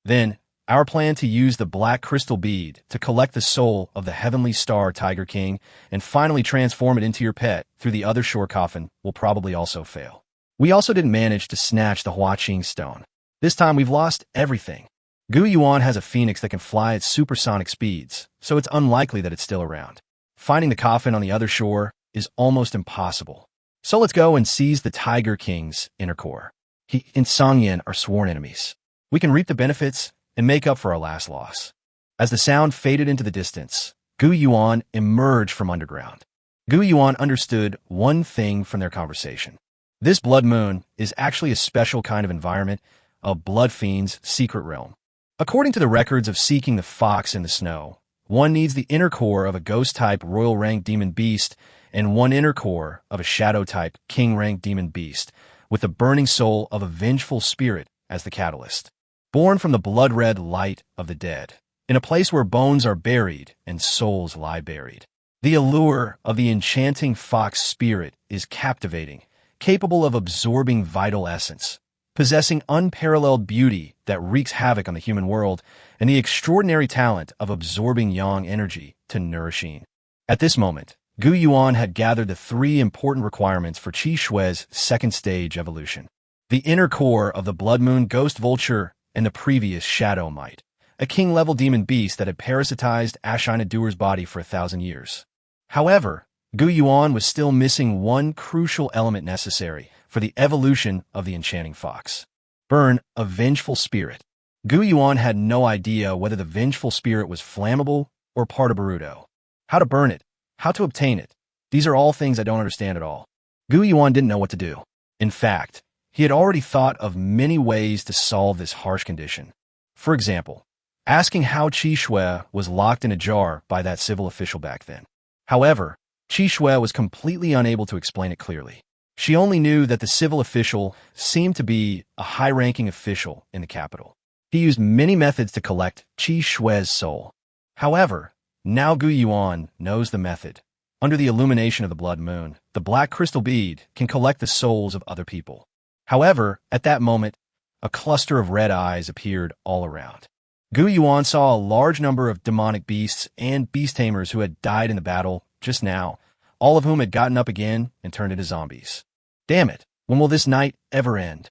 Then, our plan to use the black crystal bead to collect the soul of the Heavenly Star Tiger King and finally transform it into your pet through the other shore coffin will probably also fail. We also didn't manage to snatch the Huaqing Stone. This time we've lost everything. Gu Yuan has a phoenix that can fly at supersonic speeds, so it's unlikely that it's still around. Finding the coffin on the other shore is almost impossible. So let's go and seize the Tiger King's inner core. He and Song Yin are sworn enemies. We can reap the benefits and make up for our last loss. As the sound faded into the distance, Gu Yuan emerged from underground. Gu Yuan understood one thing from their conversation. This blood moon is actually a special kind of environment, a blood fiend's secret realm. According to the records of seeking the fox in the snow, one needs the inner core of a ghost-type royal-rank demon beast and one inner core of a shadow-type king-rank demon beast, with the burning soul of a vengeful spirit as the catalyst. Born from the blood-red light of the dead, in a place where bones are buried and souls lie buried. The allure of the enchanting fox spirit is captivating, capable of absorbing vital essence, possessing unparalleled beauty that wreaks havoc on the human world, and the extraordinary talent of absorbing yang energy to nourishing. At this moment, Gu Yuan had gathered the three important requirements for Qi Shui's second stage evolution. The inner core of the Blood Moon Ghost Vulture and the previous Shadow Might, a king-level demon beast that had parasitized Ashina Doer's body for 1,000 years. However, Gu Yuan was still missing one crucial element necessary for the evolution of the enchanting fox. Burn a vengeful spirit. Gu Yuan had no idea whether the vengeful spirit was flammable or part of Boruto. How to burn it, how to obtain it, these are all things I don't understand at all. Gu Yuan didn't know what to do. In fact, he had already thought of many ways to solve this harsh condition. For example, asking how Qi Shui was locked in a jar by that civil official back then. However, Qi Shui was completely unable to explain it clearly. She only knew that the civil official seemed to be a high-ranking official in the capital. He used many methods to collect Qi Shui's soul. However, now Gu Yuan knows the method. Under the illumination of the blood moon, the black crystal bead can collect the souls of other people. However, at that moment, a cluster of red eyes appeared all around. Gu Yuan saw a large number of demonic beasts and beast tamers who had died in the battle just now, all of whom had gotten up again and turned into zombies. Damn it, when will this night ever end?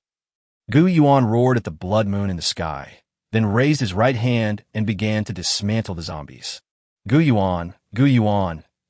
Gu Yuan roared at the blood moon in the sky, then raised his right hand and began to dismantle the zombies. Gu Yuan,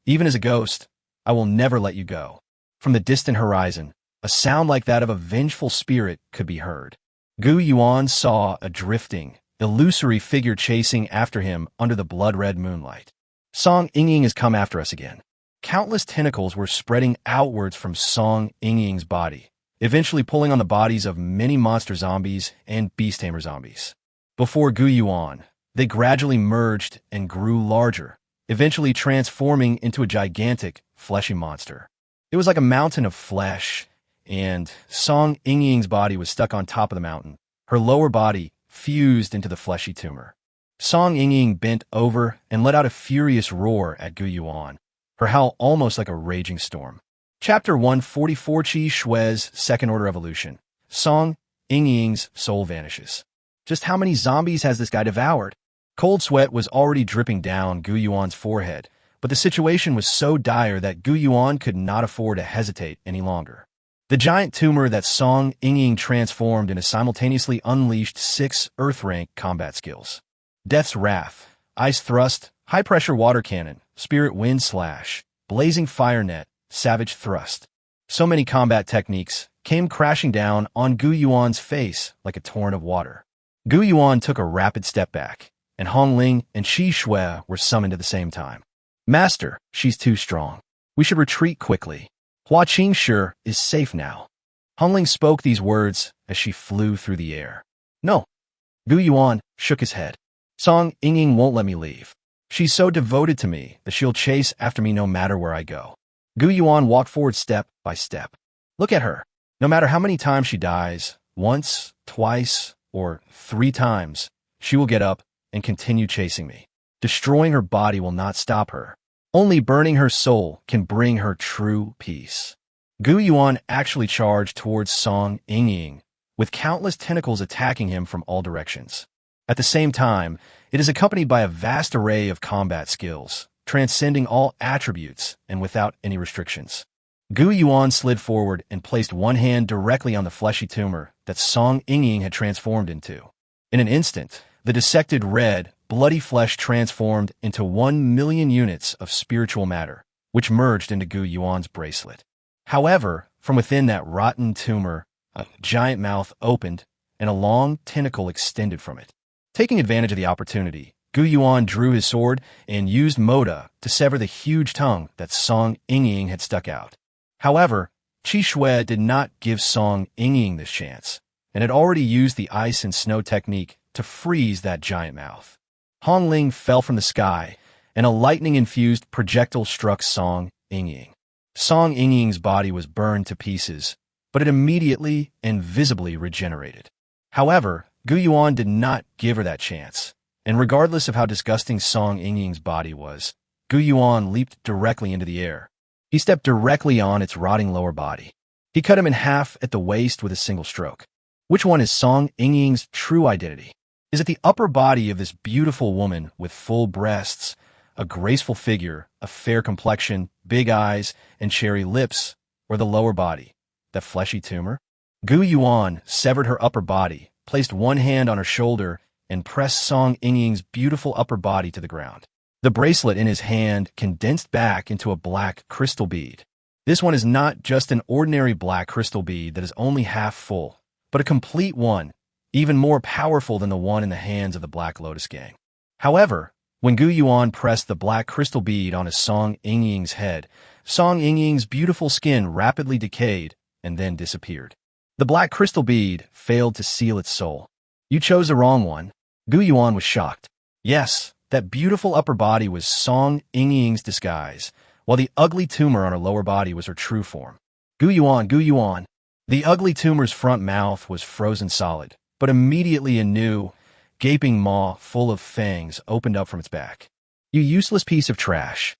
even as a ghost, I will never let you go. From the distant horizon, a sound like that of a vengeful spirit could be heard. Gu Yuan saw a drifting, illusory figure chasing after him under the blood-red moonlight. Song Yingying has come after us again. Countless tentacles were spreading outwards from Song Yingying's body, eventually pulling on the bodies of many monster zombies and beast tamer zombies. Before Gu Yuan, they gradually merged and grew larger, eventually transforming into a gigantic, fleshy monster. It was like a mountain of flesh, and Song Yingying's body was stuck on top of the mountain, her lower body fused into the fleshy tumor. Song Yingying bent over and let out a furious roar at Gu Yuan, her howl almost like a raging storm. Chapter 144 Qi Shui's Second Order Evolution. Song Yingying's soul vanishes. Just how many zombies has this guy devoured? Cold sweat was already dripping down Gu Yuan's forehead, but the situation was so dire that Gu Yuan could not afford to hesitate any longer. The giant tumor that Song Yingying transformed into simultaneously unleashed 6 Earth-rank combat skills. Death's Wrath, Ice Thrust, High-Pressure Water Cannon, Spirit Wind Slash, Blazing Fire Net, Savage Thrust. So many combat techniques came crashing down on Gu Yuan's face like a torrent of water. Gu Yuan took a rapid step back, and Hong Ling and Qi Shui were summoned at the same time. Master, she's too strong. We should retreat quickly. Hua Qingshi is safe now. Hong Ling spoke these words as she flew through the air. No. Gu Yuan shook his head. Song Yingying won't let me leave. She's so devoted to me that she'll chase after me no matter where I go. Gu Yuan walked forward step by step. Look at her. No matter how many times she dies, once, twice, or 3 times, she will get up and continue chasing me. Destroying her body will not stop her. Only burning her soul can bring her true peace. Gu Yuan actually charged towards Song Yingying, with countless tentacles attacking him from all directions. At the same time, it is accompanied by a vast array of combat skills, transcending all attributes and without any restrictions. Gu Yuan slid forward and placed one hand directly on the fleshy tumor that Song Yingying had transformed into. In an instant, The dissected red, bloody flesh transformed into 1 million units of spiritual matter, which merged into Gu Yuan's bracelet. However, from within that rotten tumor, a giant mouth opened, and a long tentacle extended from it. Taking advantage of the opportunity, Gu Yuan drew his sword and used Moda to sever the huge tongue that Song Yingying had stuck out. However, Qi Shui did not give Song Yingying this chance, and had already used the ice and snow technique to freeze that giant mouth. Hong Ling fell from the sky, and a lightning-infused projectile struck Song Yingying. Song Yingying's body was burned to pieces, but it immediately and visibly regenerated. However, Gu Yuan did not give her that chance, and regardless of how disgusting Song Yingying's body was, Gu Yuan leaped directly into the air. He stepped directly on its rotting lower body. He cut him in half at the waist with a single stroke. Which one is Song Yingying's true identity? Is it the upper body of this beautiful woman with full breasts, a graceful figure, a fair complexion, big eyes, and cherry lips, or the lower body, that fleshy tumor? Gu Yuan severed her upper body, placed one hand on her shoulder, and pressed Song Yingying's beautiful upper body to the ground. The bracelet in his hand condensed back into a black crystal bead. This one is not just an ordinary black crystal bead that is only half full, but a complete one, even more powerful than the one in the hands of the Black Lotus gang. However, when Gu Yuan pressed the black crystal bead on his Song Yingying's head, Song Yingying's beautiful skin rapidly decayed and then disappeared. The black crystal bead failed to seal its soul. You chose the wrong one. Gu Yuan was shocked. Yes, that beautiful upper body was Song Yingying's disguise, while the ugly tumor on her lower body was her true form. Gu Yuan, Gu Yuan. The ugly tumor's front mouth was frozen solid, but immediately a new, gaping maw full of fangs opened up from its back. You useless piece of trash.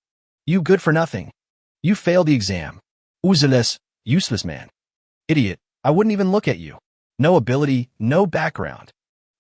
You good for nothing. You failed the exam. Useless man. Idiot, I wouldn't even look at you. No ability, no background.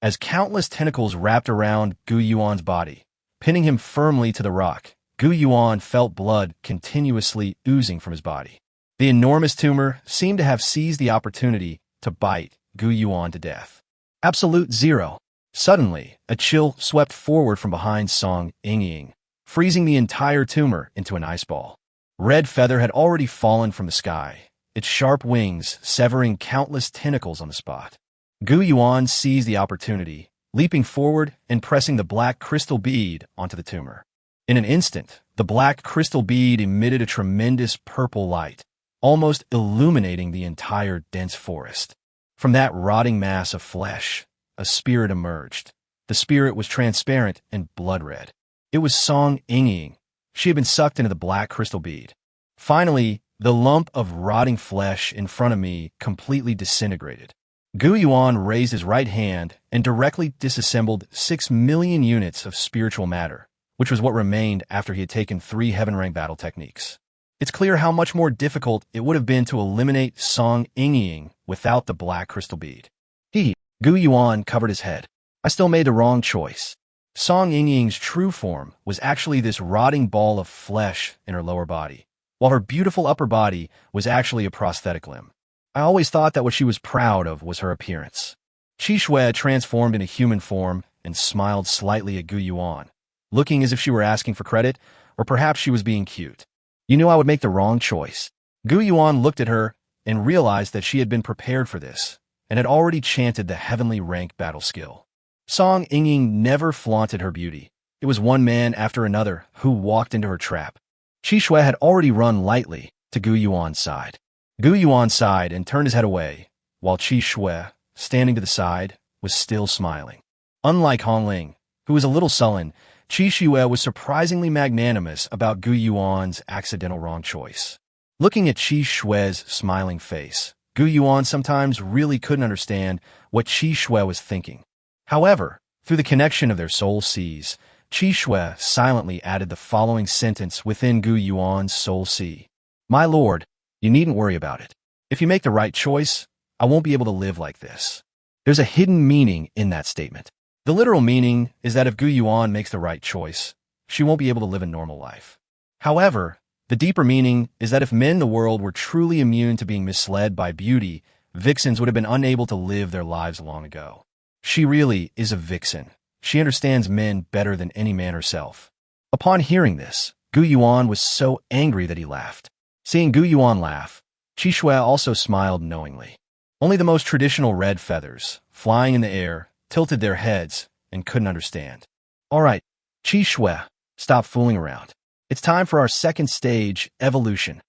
As countless tentacles wrapped around Gu Yuan's body, pinning him firmly to the rock, Gu Yuan felt blood continuously oozing from his body. The enormous tumor seemed to have seized the opportunity to bite Gu Yuan to death. Absolute zero. Suddenly, a chill swept forward from behind Song Yingying, freezing the entire tumor into an ice ball. Red Feather had already fallen from the sky, its sharp wings severing countless tentacles on the spot. Gu Yuan seized the opportunity, leaping forward and pressing the black crystal bead onto the tumor. In an instant, the black crystal bead emitted a tremendous purple light, almost illuminating the entire dense forest. From that rotting mass of flesh, a spirit emerged. The spirit was transparent and blood red. It was Song Yingying. She had been sucked into the black crystal bead. Finally, the lump of rotting flesh in front of me completely disintegrated. Gu Yuan raised his right hand and directly disassembled 6 million units of spiritual matter, which was what remained after he had taken 3 heaven-rank battle techniques. It's clear how much more difficult it would have been to eliminate Song Yingying without the black crystal bead. Gu Yuan covered his head. I still made the wrong choice. Song Yingying's true form was actually this rotting ball of flesh in her lower body, while her beautiful upper body was actually a prosthetic limb. I always thought that what she was proud of was her appearance. Qi Shui transformed into human form and smiled slightly at Gu Yuan, looking as if she were asking for credit, or perhaps she was being cute. You knew I would make the wrong choice. Gu Yuan looked at her and realized that she had been prepared for this, and had already chanted the heavenly rank battle skill. Song Yingying never flaunted her beauty. It was one man after another who walked into her trap. Qi Shui had already run lightly to Gu Yuan's side. Gu Yuan sighed and turned his head away, while Qi Shui, standing to the side, was still smiling. Unlike Hong Ling, who was a little sullen, Qi Shui was surprisingly magnanimous about Gu Yuan's accidental wrong choice. Looking at Qi Shui's smiling face, Gu Yuan sometimes really couldn't understand what Qi Shui was thinking. However, through the connection of their soul seas, Qi Shui silently added the following sentence within Gu Yuan's soul sea. My lord, you needn't worry about it. If you make the right choice, I won't be able to live like this. There's a hidden meaning in that statement. The literal meaning is that if Gu Yuan makes the right choice, she won't be able to live a normal life. However, the deeper meaning is that if men in the world were truly immune to being misled by beauty, vixens would have been unable to live their lives long ago. She really is a vixen, She understands men better than any man herself. Upon hearing this, Gu Yuan was so angry that he laughed. Seeing Gu Yuan laugh, Qi Shui also smiled knowingly. Only the most traditional red feathers, flying in the air, tilted their heads and couldn't understand. All right, Qi Shui, stop fooling around. It's time for our second stage, evolution.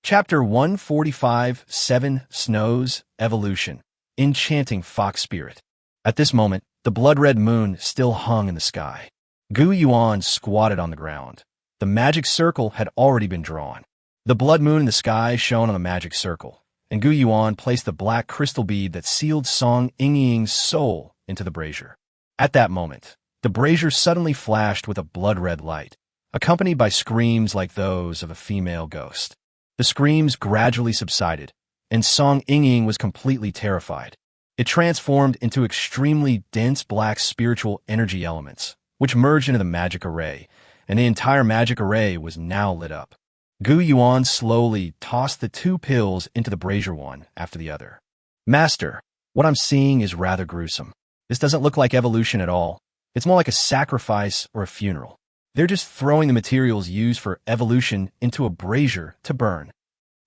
Chapter 145, 7 Snows, Evolution, Enchanting Fox Spirit. At this moment, the blood-red moon still hung in the sky. Gu Yuan squatted on the ground. The magic circle had already been drawn. The blood moon in the sky shone on the magic circle, and Gu Yuan placed the black crystal bead that sealed Song Yingying's soul into the brazier. At that moment, the brazier suddenly flashed with a blood-red light, accompanied by screams like those of a female ghost. The screams gradually subsided, and Song Yingying was completely terrified. It transformed into extremely dense black spiritual energy elements, which merged into the magic array, and the entire magic array was now lit up. Gu Yuan slowly tossed the two pills into the brazier one after the other. Master, what I'm seeing is rather gruesome. This doesn't look like evolution at all. It's more like a sacrifice or a funeral. They're just throwing the materials used for evolution into a brazier to burn.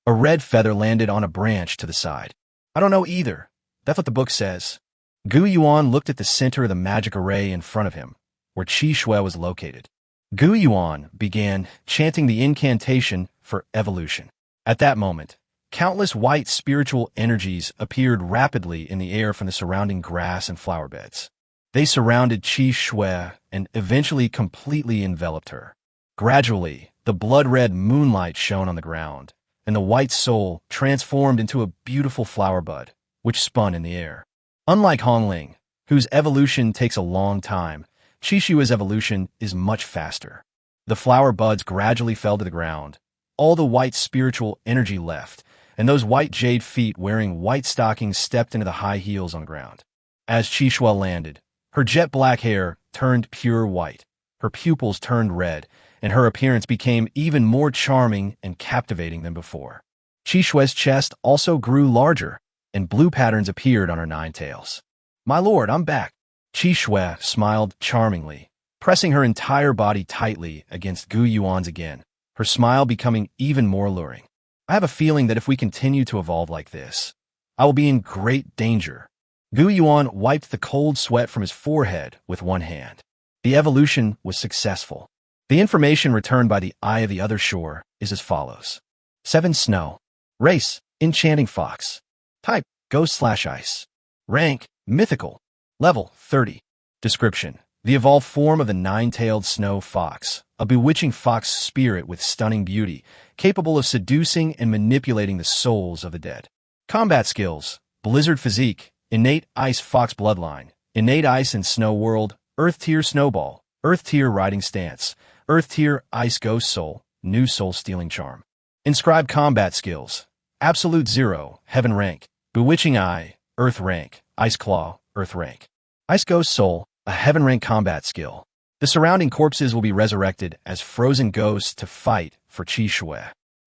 A red feather landed on a branch to the side. I don't know either. That's what the book says. Gu Yuan looked at the center of the magic array in front of him, where Qi Shui was located. Gu Yuan began chanting the incantation for evolution. At that moment, countless white spiritual energies appeared rapidly in the air from the surrounding grass and flower beds. They surrounded Qi Shui and eventually completely enveloped her. Gradually, the blood-red moonlight shone on the ground, and the white soul transformed into a beautiful flower bud, which spun in the air. Unlike Hongling, whose evolution takes a long time, Qi Shui's evolution is much faster. The flower buds gradually fell to the ground. All the white spiritual energy left, and those white jade feet wearing white stockings stepped into the high heels on the ground. As Qi Shui landed, her jet black hair turned pure white, her pupils turned red, and her appearance became even more charming and captivating than before. Qi Shui's chest also grew larger, and blue patterns appeared on her 9 tails. My lord, I'm back. Qi Shui smiled charmingly, pressing her entire body tightly against Gu Yuan's again, her smile becoming even more alluring. I have a feeling that if we continue to evolve like this, I will be in great danger. Gu Yuan wiped the cold sweat from his forehead with one hand. The evolution was successful. The information returned by the Eye of the Other Shore is as follows. 7 Snow. Race, Enchanting Fox. Type, Ghost/Ice. Rank, Mythical. Level, 30. Description. The evolved form of the 9-tailed snow fox, a bewitching fox spirit with stunning beauty, capable of seducing and manipulating the souls of the dead. Combat skills. Blizzard physique, innate ice fox bloodline, innate ice and snow world, earth tier snowball, earth tier riding stance, earth tier ice ghost soul, new soul stealing charm. Inscribed combat skills. Absolute 0, heaven rank, bewitching eye, earth rank, ice claw, earth rank. Ice ghost soul, a heaven rank combat skill. The surrounding corpses will be resurrected as frozen ghosts to fight for Qi Shui.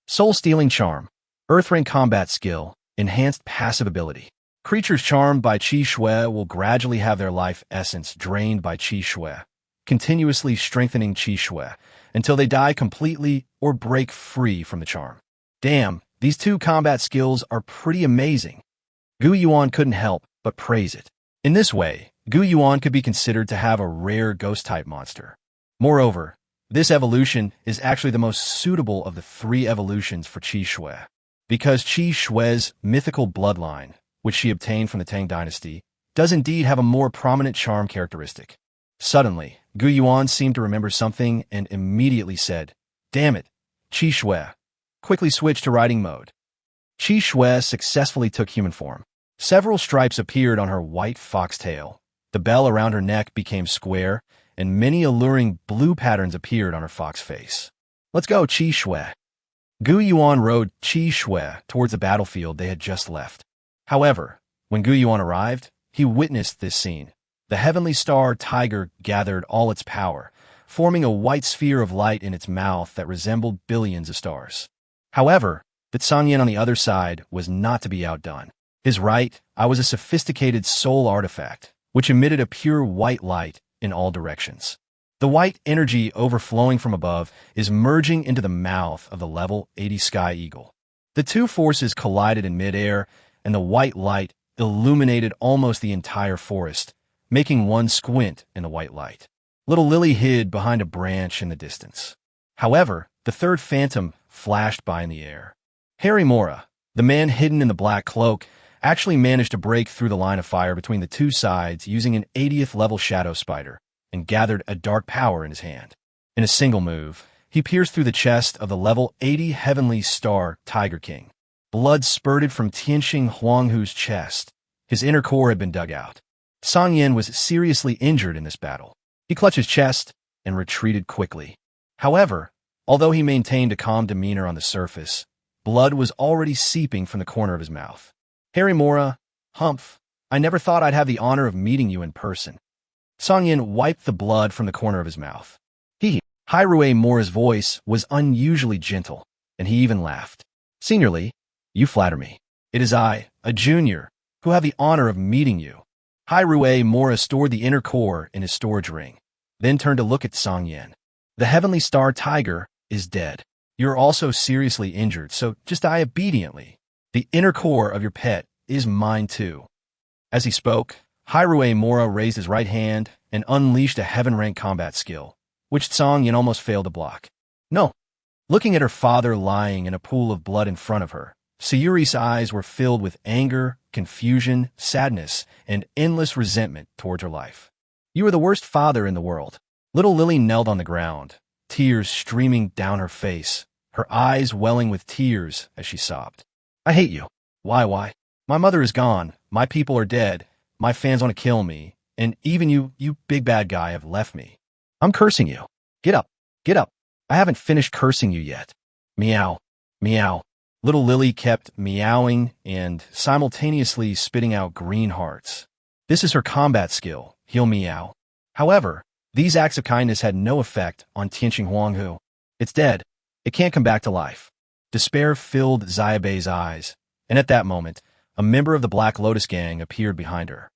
Soul stealing charm, earth rank combat skill, enhanced passive ability. Creatures charmed by Qi Shui will gradually have their life essence drained by Qi Shui, continuously strengthening Qi Shui until they die completely or break free from the charm. Damn, these 2 combat skills are pretty amazing. Gu Yuan couldn't help but praise it. In this way, Gu Yuan could be considered to have a rare ghost-type monster. Moreover, this evolution is actually the most suitable of the 3 evolutions for Qi Shui, because Qi Shui's mythical bloodline, which she obtained from the Tang dynasty, does indeed have a more prominent charm characteristic. Suddenly, Gu Yuan seemed to remember something and immediately said, Damn it, Qi Shui. Quickly switched to riding mode. Qi Shui successfully took human form. Several stripes appeared on her white fox tail. The bell around her neck became square, and many alluring blue patterns appeared on her fox face. Let's go, Qi Shui. Gu Yuan rode Qi Shui towards the battlefield they had just left. However, when Gu Yuan arrived, he witnessed this scene. The heavenly star tiger gathered all its power, forming a white sphere of light in its mouth that resembled billions of stars. However, the Sangyan on the other side was not to be outdone. His right eye was a sophisticated soul artifact, which emitted a pure white light in all directions. The white energy overflowing from above is merging into the mouth of the level 80 Sky Eagle. The two forces collided in midair, and the white light illuminated almost the entire forest, making one squint in the white light. Little Lily hid behind a branch in the distance. However, the third phantom flashed by in the air. Harry Mora, the man hidden in the black cloak, actually managed to break through the line of fire between the two sides using an 80th level shadow spider and gathered a dark power in his hand. In a single move, he pierced through the chest of the level 80 Heavenly Star Tiger King. Blood spurted from Tianxing Huanghu's chest. His inner core had been dug out. Song Yin was seriously injured in this battle. He clutched his chest and retreated quickly. However, although he maintained a calm demeanor on the surface, blood was already seeping from the corner of his mouth. Harry Mora, Humph, I never thought I'd have the honor of meeting you in person. Song Yin wiped the blood from the corner of his mouth. Harry Mora's voice was unusually gentle, and he even laughed. Seniorly, you flatter me. It is I, a junior, who have the honor of meeting you. Harry Mora stored the inner core in his storage ring, then turned to look at Song Yin. The Heavenly Star Tiger is dead. You're also seriously injured, so just die obediently. The inner core of your pet is mine too. As he spoke, Harry Mora raised his right hand and unleashed a heaven-rank combat skill, which Song Yin almost failed to block. No. Looking at her father lying in a pool of blood in front of her, Sayuri's eyes were filled with anger, confusion, sadness, and endless resentment towards her life. You are the worst father in the world. Little Lily knelt on the ground, tears streaming down her face, her eyes welling with tears as she sobbed. I hate you. Why? My mother is gone, my people are dead, my fans want to kill me, and even you big bad guy, have left me. I'm cursing you. Get up. I haven't finished cursing you yet. Meow. Little Lily kept meowing and simultaneously spitting out green hearts. This is her combat skill, Heal Meow. However, these acts of kindness had no effect on Tianxing Huanghu. It's dead. It can't come back to life. Despair filled Xiaobei's eyes, and at that moment, a member of the Black Lotus gang appeared behind her.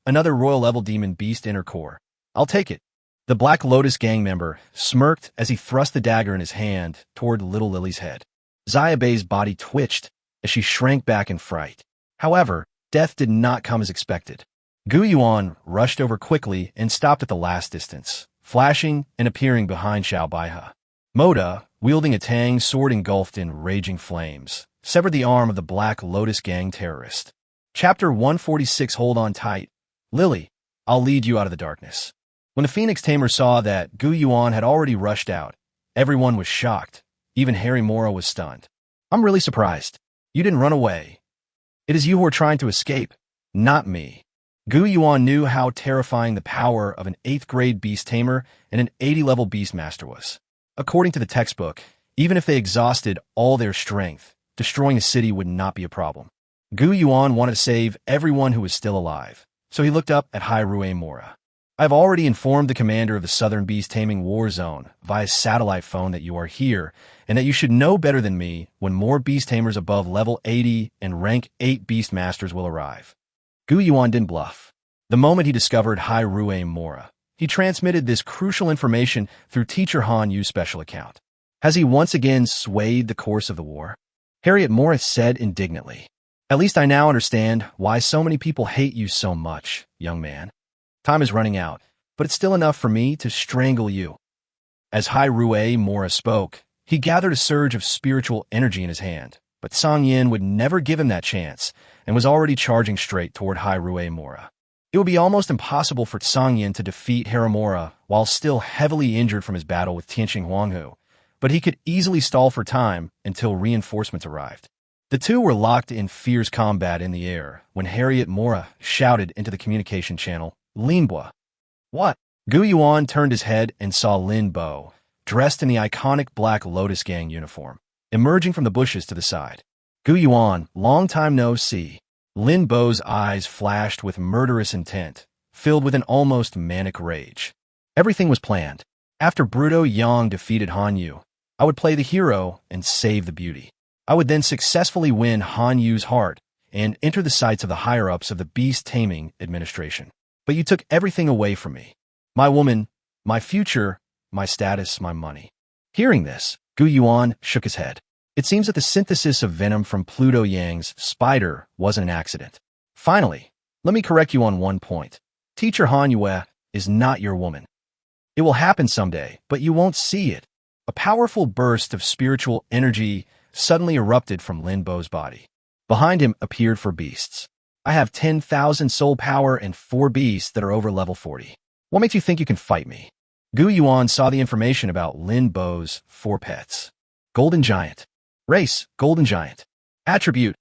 Another royal level demon beast inner core. I'll take it. The Black Lotus gang member smirked as he thrust the dagger in his hand toward Little Lily's head. Xiaobei's body twitched as she shrank back in fright. However, death did not come as expected. Gu Yuan rushed over quickly and stopped at the last distance, flashing and appearing behind Xiao Baihe. Moda, wielding a tang sword engulfed in raging flames, severed the arm of the Black Lotus gang terrorist. Chapter 146. Hold on tight. Lily, I'll lead you out of the darkness. When the Phoenix Tamer saw that Gu Yuan had already rushed out, everyone was shocked. Even Harry Mora was stunned. I'm really surprised. You didn't run away. It is you who are trying to escape, not me. Gu Yuan knew how terrifying the power of an 8th grade beast tamer and an 80-level beast master was. According to the textbook, even if they exhausted all their strength, destroying the city would not be a problem. Gu Yuan wanted to save everyone who was still alive, so he looked up at Harry Mora. I've already informed the commander of the Southern Beast Taming War Zone via satellite phone that you are here, and that you should know better than me when more beast tamers above level 80 and rank 8 beast masters will arrive. Gu Yuan didn't bluff. The moment he discovered Harry Mora, he transmitted this crucial information through Teacher Han Yu's special account. Has he once again swayed the course of the war? Harriet Morris said indignantly. At least I now understand why so many people hate you so much, young man. Time is running out, but it's still enough for me to strangle you. As Harry Mora spoke, he gathered a surge of spiritual energy in his hand, but Song Yin would never give him that chance and was already charging straight toward Harry Mora. It would be almost impossible for Song Yin to defeat Harry Mora while still heavily injured from his battle with Tianxing Huanghu, but he could easily stall for time until reinforcements arrived. The two were locked in fierce combat in the air when Harriet Mora shouted into the communication channel, Lin Bo. What? Gu Yuan turned his head and saw Lin Bo, dressed in the iconic Black Lotus gang uniform, emerging from the bushes to the side. Gu Yuan, long time no see. Lin Bo's eyes flashed with murderous intent, filled with an almost manic rage. Everything was planned. After Bruto Yang defeated Han Yu, I would play the hero and save the beauty. I would then successfully win Han Yu's heart and enter the sights of the higher-ups of the Beast Taming Administration. But you took everything away from me. My woman, my future, my status, my money. Hearing this, Gu Yuan shook his head. It seems that the synthesis of venom from Pluto Yang's spider wasn't an accident. Finally, let me correct you on one point. Teacher Han Yue is not your woman. It will happen someday, but you won't see it. A powerful burst of spiritual energy suddenly erupted from Lin Bo's body. Behind him appeared 4 beasts. I have 10,000 soul power and 4 beasts that are over level 40. What makes you think you can fight me? Gu Yuan saw the information about Lin Bo's 4 pets. Golden Giant. Race, Golden Giant. Attribute,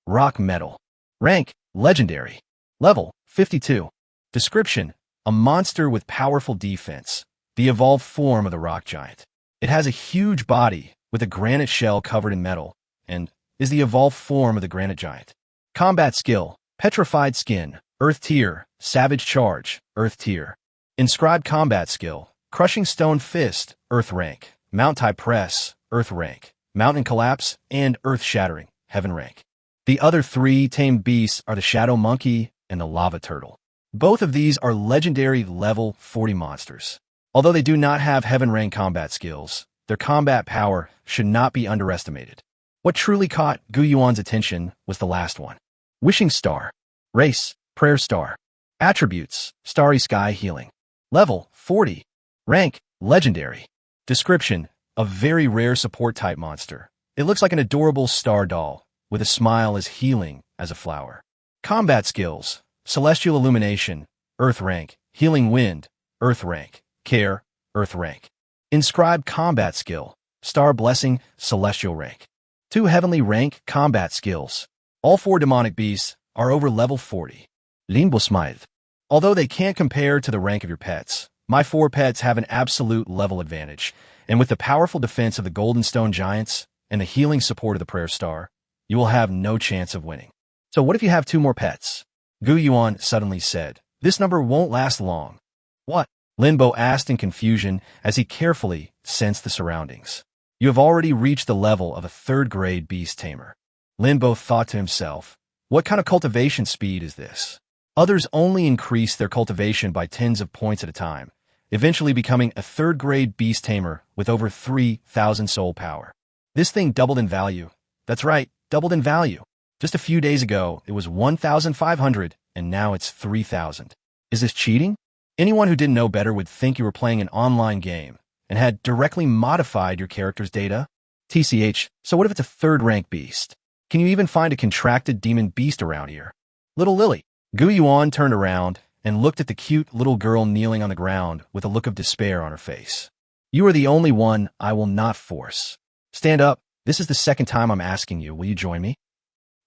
Rock Metal. Rank, Legendary. Level, 52. Description, a monster with powerful defense, the evolved form of the rock giant. It has a huge body with a granite shell covered in metal, and is the evolved form of the granite giant. Combat skill, Petrified Skin, Earth Tier, Savage Charge, Earth Tier. Inscribed combat skill, Crushing Stone Fist, Earth Rank, Mount High Press, Earth Rank, Mountain Collapse, and Earth Shattering, Heaven Rank. The other 3 tamed beasts are the Shadow Monkey and the Lava Turtle. Both of these are legendary level 40 monsters. Although they do not have Heaven Rank combat skills, their combat power should not be underestimated. What truly caught Gu Yuan's attention was the last one. Wishing Star. Race, Prayer Star. Attributes, Starry Sky Healing. Level, 40. Rank, Legendary. Description, a very rare support-type monster. It looks like an adorable star doll, with a smile as healing as a flower. Combat skills, Celestial Illumination, Earth Rank, Healing Wind, Earth Rank, Care, Earth Rank. Inscribed combat skill, Star Blessing, Celestial Rank. 2 Heavenly Rank combat skills. All 4 demonic beasts are over level 40. Limbo Smythe. Although they can't compare to the rank of your pets, my 4 pets have an absolute level advantage, and with the powerful defense of the Golden Stone Giants and the healing support of the Prayer Star, you will have no chance of winning. So what if you have 2 more pets? Gu Yuan suddenly said, this number won't last long. What? Lin Bo asked in confusion as he carefully sensed the surroundings. You have already reached the level of a 3rd-grade beast tamer. Lin Bo thought to himself, what kind of cultivation speed is this? Others only increase their cultivation by tens of points at a time, eventually becoming a 3rd-grade beast tamer with over 3,000 soul power. This thing doubled in value. That's right, doubled in value. Just a few days ago, it was 1,500, and now it's 3,000. Is this cheating? Anyone who didn't know better would think you were playing an online game and had directly modified your character's data. TCH, so what if it's a 3rd-rank beast? Can you even find a contracted demon beast around here? Little Lily. Gu Yuan turned around and looked at the cute little girl kneeling on the ground with a look of despair on her face. You are the only one I will not force. Stand up. This is the 2nd time I'm asking you. Will you join me?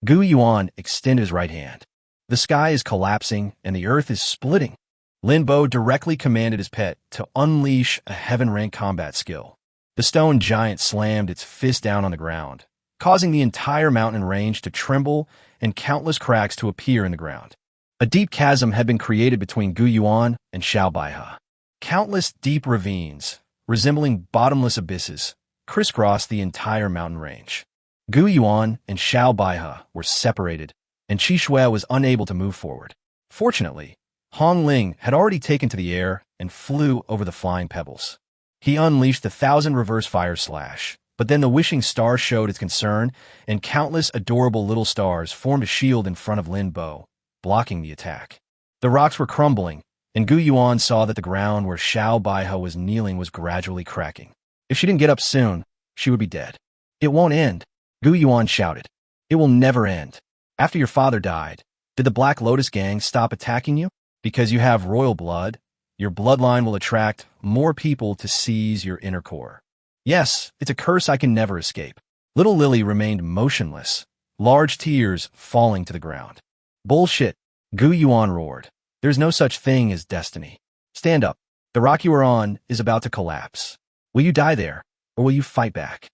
Gu Yuan extended his right hand. The sky is collapsing and the earth is splitting. Lin Bo directly commanded his pet to unleash a heaven-rank combat skill. The stone giant slammed its fist down on the ground, causing the entire mountain range to tremble and countless cracks to appear in the ground. A deep chasm had been created between Gu Yuan and Xiao Baihe. Countless deep ravines, resembling bottomless abysses, crisscrossed the entire mountain range. Gu Yuan and Xiao Baihe were separated, and Qi Shui was unable to move forward. Fortunately, Hong Ling had already taken to the air and flew over the flying pebbles. He unleashed the 1,000 reverse fire slash, but then the wishing star showed its concern, and countless adorable little stars formed a shield in front of Lin Bo, blocking the attack. The rocks were crumbling, and Gu Yuan saw that the ground where Xiao Baihe was kneeling was gradually cracking. If she didn't get up soon, she would be dead. It won't end, Gu Yuan shouted. It will never end. After your father died, did the Black Lotus gang stop attacking you? Because you have royal blood, your bloodline will attract more people to seize your inner core. Yes, it's a curse I can never escape. Little Lily remained motionless, large tears falling to the ground. Bullshit, Gu Yuan roared. There's no such thing as destiny. Stand up. The rock you are on is about to collapse. Will you die there, or will you fight back?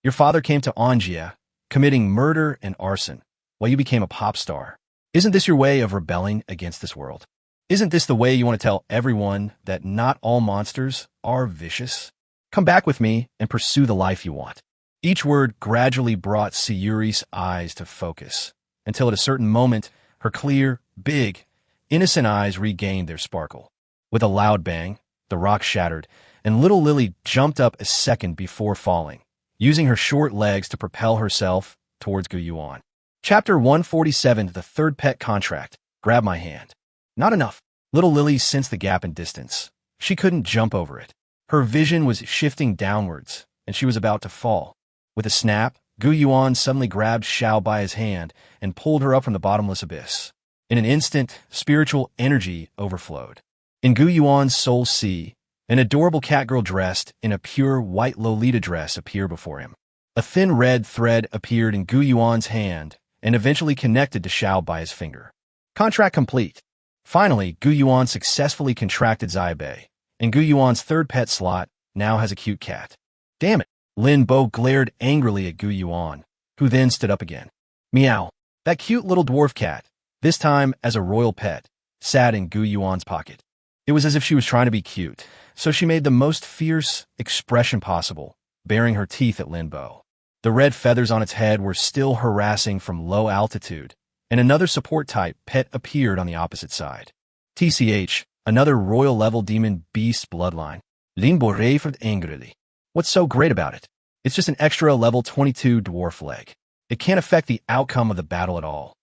Your father came to Anjia, committing murder and arson, while you became a pop star. Isn't this your way of rebelling against this world? Isn't this the way you want to tell everyone that not all monsters are vicious? Come back with me and pursue the life you want. Each word gradually brought Sayuri's eyes to focus, until at a certain moment, her clear, big, innocent eyes regained their sparkle. With a loud bang, the rock shattered, and little Lily jumped up a second before falling, using her short legs to propel herself towards Gu Yuan. Chapter 147, The Third Pet Contract. Grab my hand. Not enough. Little Lily sensed the gap in distance. She couldn't jump over it. Her vision was shifting downwards, and she was about to fall. With a snap, Gu Yuan suddenly grabbed Xiao by his hand and pulled her up from the bottomless abyss. In an instant, spiritual energy overflowed. In Gu Yuan's soul sea, an adorable catgirl dressed in a pure white Lolita dress appeared before him. A thin red thread appeared in Gu Yuan's hand and eventually connected to Xiao by his finger. Contract complete. Finally, Gu Yuan successfully contracted Xiaobei, and Gu Yuan's third pet slot now has a cute cat. Damn it! Lin Bo glared angrily at Gu Yuan, who then stood up again. Meow. That cute little dwarf cat, this time as a royal pet, sat in Gu Yuan's pocket. It was as if she was trying to be cute, so she made the most fierce expression possible, baring her teeth at Lin Bo. The red feathers on its head were still harassing from low altitude, and another support-type pet appeared on the opposite side. TCH, another royal-level demon beast bloodline. Lin Bo raved angrily. What's so great about it? It's just an extra level 22 dwarf leg. It can't affect the outcome of the battle at all.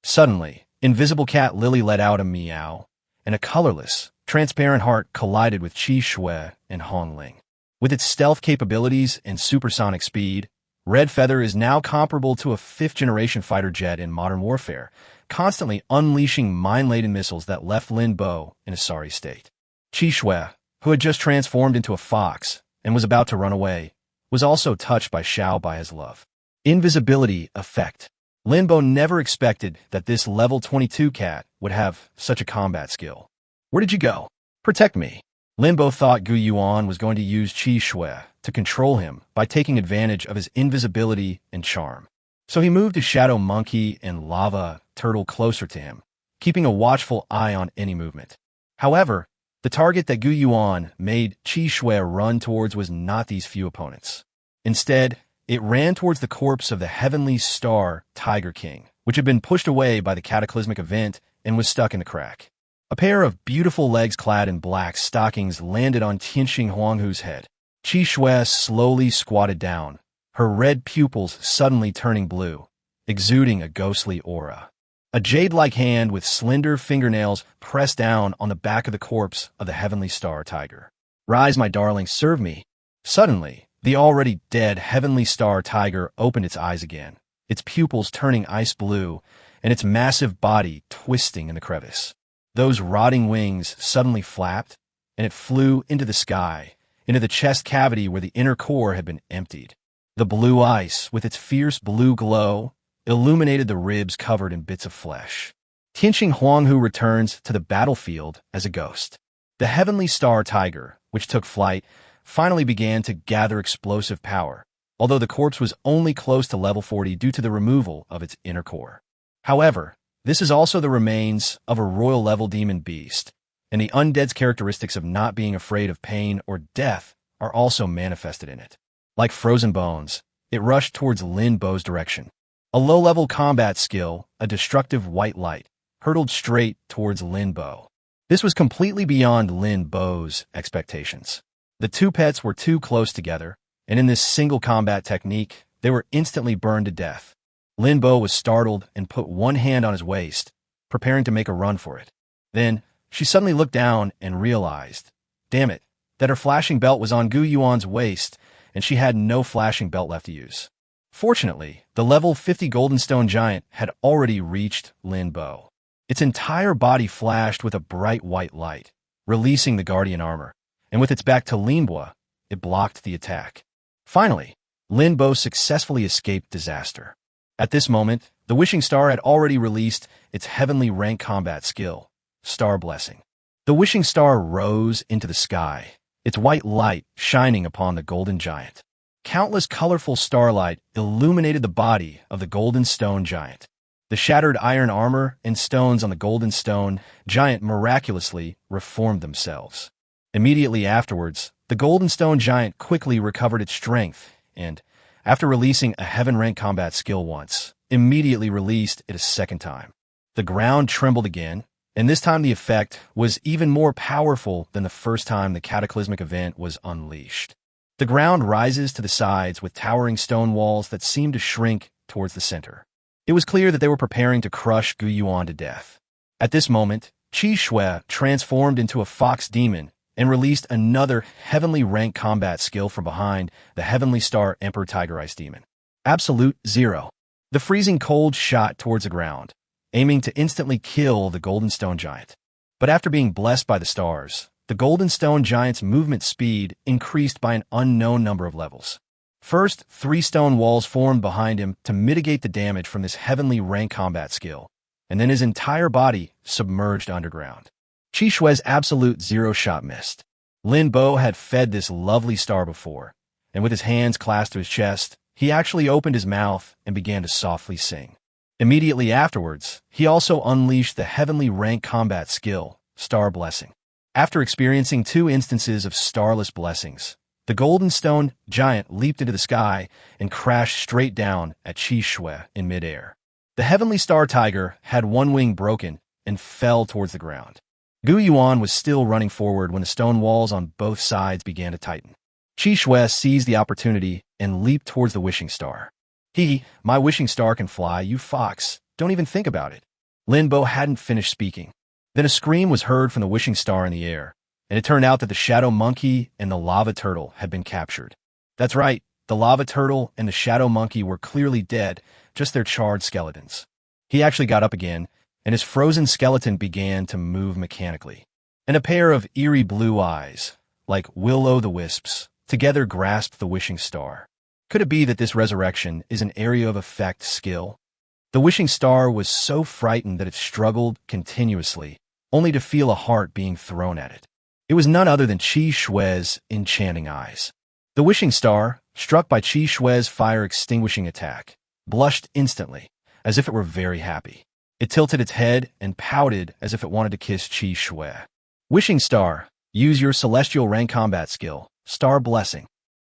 Suddenly, Invisible Cat Lily let out a meow, and a colorless, transparent heart collided with Qi Shui and Hong Ling. With its stealth capabilities and supersonic speed, Red Feather is now comparable to a fifth-generation fighter jet in modern warfare, constantly unleashing mine-laden missiles that left Lin Bo in a sorry state. Qi Shui, who had just transformed into a fox and was about to run away, was also touched by Xiao by his love. Invisibility effect. Lin Bo never expected that this level 22 cat would have such a combat skill. Where did you go? Protect me. Lin Bo thought Gu Yuan was going to use Qi Shui to control him by taking advantage of his invisibility and charm. So he moved his shadow monkey and lava turtle closer to him, keeping a watchful eye on any movement. However, the target that Gu Yuan made Qi Shui run towards was not these few opponents. Instead, it ran towards the corpse of the Heavenly Star Tiger King, which had been pushed away by the cataclysmic event and was stuck in the crack. A pair of beautiful legs clad in black stockings landed on Tianxing Huanghu's head. Qi Shui slowly squatted down, her red pupils suddenly turning blue, exuding a ghostly aura. A jade-like hand with slender fingernails pressed down on the back of the corpse of the Heavenly Star Tiger. Rise, my darling, serve me. Suddenly, the already dead Heavenly Star Tiger opened its eyes again, its pupils turning ice blue, and its massive body twisting in the crevice. Those rotting wings suddenly flapped, and it flew into the sky, into the chest cavity where the inner core had been emptied. The blue ice, with its fierce blue glow, illuminated the ribs covered in bits of flesh. Tianxing Huanghu returns to the battlefield as a ghost. The Heavenly Star Tiger, which took flight, finally began to gather explosive power, although the corpse was only close to level 40 due to the removal of its inner core. However, this is also the remains of a royal-level demon beast, and the undead's characteristics of not being afraid of pain or death are also manifested in it. Like frozen bones, it rushed towards Lin Bo's direction. A low-level combat skill, a destructive white light, hurtled straight towards Lin Bo. This was completely beyond Lin Bo's expectations. The two pets were too close together, and in this single combat technique, they were instantly burned to death. Lin Bo was startled and put one hand on his waist, preparing to make a run for it. Then, she suddenly looked down and realized, damn it, that her flashing belt was on Gu Yuan's waist, and she had no flashing belt left to use. Fortunately, the level 50 Golden Stone Giant had already reached Lin Bo. Its entire body flashed with a bright white light, releasing the Guardian armor, and with its back to Lin Bo, it blocked the attack. Finally, Lin Bo successfully escaped disaster. At this moment, the Wishing Star had already released its heavenly rank combat skill, Star Blessing. The Wishing Star rose into the sky, its white light shining upon the Golden Giant. Countless colorful starlight illuminated the body of the Golden Stone Giant. The shattered iron armor and stones on the Golden Stone Giant miraculously reformed themselves. Immediately afterwards, the Golden Stone Giant quickly recovered its strength and, after releasing a heaven-rank combat skill once, immediately released it a second time. The ground trembled again, And this time the effect was even more powerful than the first time the cataclysmic event was unleashed. The ground rises to the sides with towering stone walls that seem to shrink towards the center. It was clear that they were preparing to crush Gu Yuan to death. At this moment, Qi Shui transformed into a fox demon and released another heavenly rank combat skill from behind the Heavenly Star Emperor Tiger Ice Demon. Absolute Zero. The freezing cold shot towards the ground, aiming to instantly kill the Golden Stone Giant. But after being blessed by the stars, the Golden Stone Giant's movement speed increased by an unknown number of levels. First, 3 stone walls formed behind him to mitigate the damage from this heavenly rank combat skill, and then his entire body submerged underground. Qi Shui's absolute zero shot missed. Lin Bo had fed this lovely star before, and with his hands clasped to his chest, he actually opened his mouth and began to softly sing. Immediately afterwards, he also unleashed the heavenly rank combat skill, Star Blessing. After experiencing 2 instances of starless blessings, the Golden Stone Giant leaped into the sky and crashed straight down at Qi Shui in midair. The Heavenly Star Tiger had one wing broken and fell towards the ground. Gu Yuan was still running forward when the stone walls on both sides began to tighten. Qi Shui seized the opportunity and leaped towards the wishing star. My wishing star can fly, you fox. Don't even think about it. Lin Bo hadn't finished speaking. Then a scream was heard from the wishing star in the air, and it turned out that the shadow monkey and the lava turtle had been captured. That's right, the lava turtle and the shadow monkey were clearly dead, just their charred skeletons. He actually got up again, and his frozen skeleton began to move mechanically. And a pair of eerie blue eyes, like will-o'-the-wisps, together grasped the wishing star. Could it be that this resurrection is an area of effect skill? The wishing star was so frightened that it struggled continuously, only to feel a heart being thrown at it. It was none other than Qi Shui's enchanting eyes. The wishing star, struck by Qi Shui's fire-extinguishing attack, blushed instantly, as if it were very happy. It tilted its head and pouted as if it wanted to kiss Qi Shui. Wishing star, use your celestial rank combat skill, Star Blessing.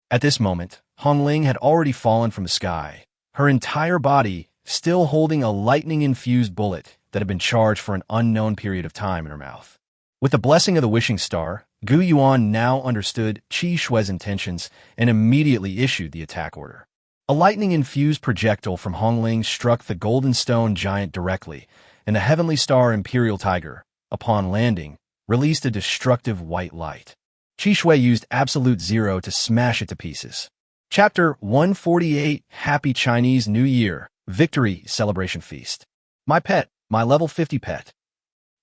At this moment, Hongling had already fallen from the sky, her entire body still holding a lightning-infused bullet that had been charged for an unknown period of time in her mouth. With the blessing of the wishing star, Gu Yuan now understood Qi Shui's intentions and immediately issued the attack order. A lightning-infused projectile from Hongling struck the Golden Stone Giant directly, and the Heavenly Star Imperial Tiger, upon landing, released a destructive white light. Qi Shui used Absolute Zero to smash it to pieces. Chapter 148, Happy Chinese New Year, Victory Celebration Feast. My pet, my level 50 pet.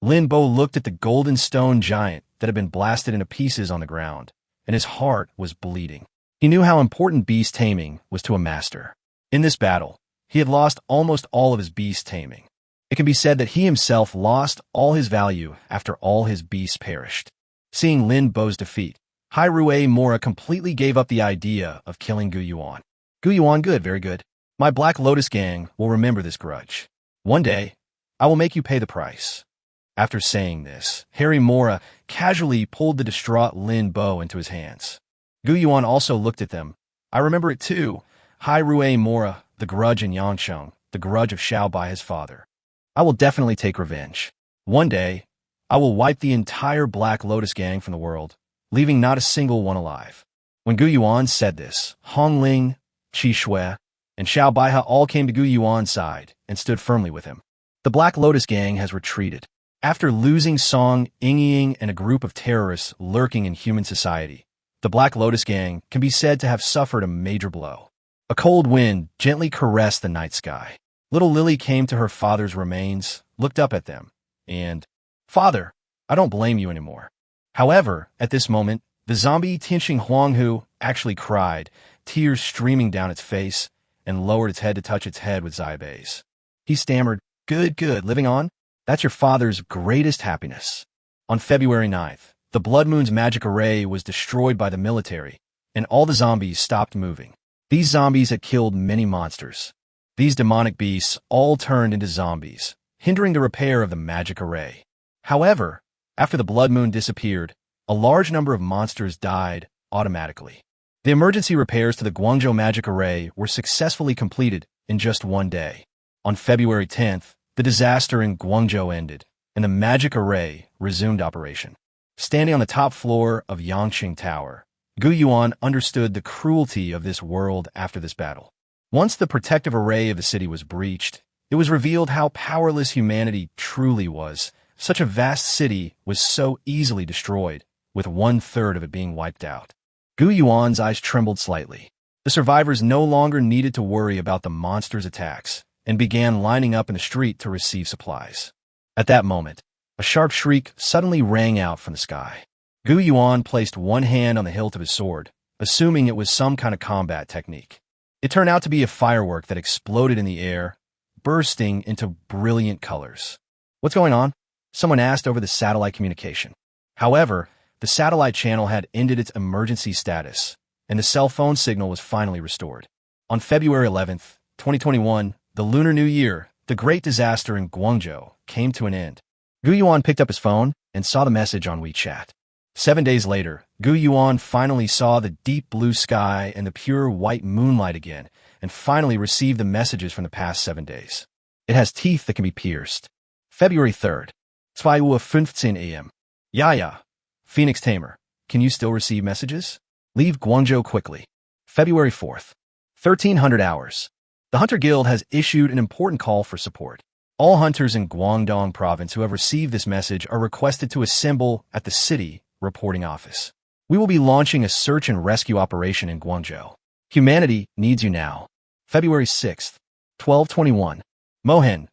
Lin Bo looked at the Golden Stone Giant that had been blasted into pieces on the ground, and his heart was bleeding. He knew how important beast taming was to a master. In this battle, he had lost almost all of his beast taming. It can be said that he himself lost all his value after all his beasts perished. Seeing Lin Bo's defeat, Hai Mora completely gave up the idea of killing Gu Yuan. Gu Yuan, good, very good. My Black Lotus gang will remember this grudge. One day, I will make you pay the price. After saying this, Harry Mora casually pulled the distraught Lin Bo into his hands. Gu Yuan also looked at them. I remember it too. Hai Mora, the grudge in Yangcheng, the grudge of Xiao Bai, his father. I will definitely take revenge. One day, I will wipe the entire Black Lotus gang from the world, leaving not a single one alive. When Gu Yuan said this, Hongling, Qi Shui, and Xiao Baihe all came to Gu Yuan's side and stood firmly with him. The Black Lotus gang has retreated. After losing Song Yingying and a group of terrorists lurking in human society, the Black Lotus gang can be said to have suffered a major blow. A cold wind gently caressed the night sky. Little Lily came to her father's remains, looked up at them, and, Father, I don't blame you anymore. However, at this moment, the zombie Tianxing Huanghu actually cried, tears streaming down its face, and lowered its head to touch its head with Zaibe's. He stammered, Good, living on? That's your father's greatest happiness. On February 9th, the Blood Moon's magic array was destroyed by the military, and all the zombies stopped moving. These zombies had killed many monsters. These demonic beasts all turned into zombies, hindering the repair of the magic array. However, after the Blood Moon disappeared, a large number of monsters died automatically. The emergency repairs to the Guangzhou magic array were successfully completed in just one day. On February 10th, the disaster in Guangzhou ended, and the magic array resumed operation. Standing on the top floor of Yangqing Tower, Gu Yuan understood the cruelty of this world after this battle. Once the protective array of the city was breached, it was revealed how powerless humanity truly was. Such a vast city was so easily destroyed, with 1/3 of it being wiped out. Gu Yuan's eyes trembled slightly. The survivors no longer needed to worry about the monster's attacks and began lining up in the street to receive supplies. At that moment, a sharp shriek suddenly rang out from the sky. Gu Yuan placed one hand on the hilt of his sword, assuming it was some kind of combat technique. It turned out to be a firework that exploded in the air, bursting into brilliant colors. "What's going on?" someone asked over the satellite communication. However, the satellite channel had ended its emergency status, and the cell phone signal was finally restored. On February 11th, 2021, the Lunar New Year, the great disaster in Guangzhou, came to an end. Gu Yuan picked up his phone and saw the message on WeChat. 7 days later, Gu Yuan finally saw the deep blue sky and the pure white moonlight again, and finally received the messages from the past 7 days. It has teeth that can be pierced. February 3rd, 2:15 a.m. Yaya, Phoenix Tamer, can you still receive messages? Leave Guangzhou quickly. February 4th, 1300 hours. The Hunter Guild has issued an important call for support. All hunters in Guangdong province who have received this message are requested to assemble at the city reporting office. We will be launching a search and rescue operation in Guangzhou. Humanity needs you now. February 6th, 1221. Mohan,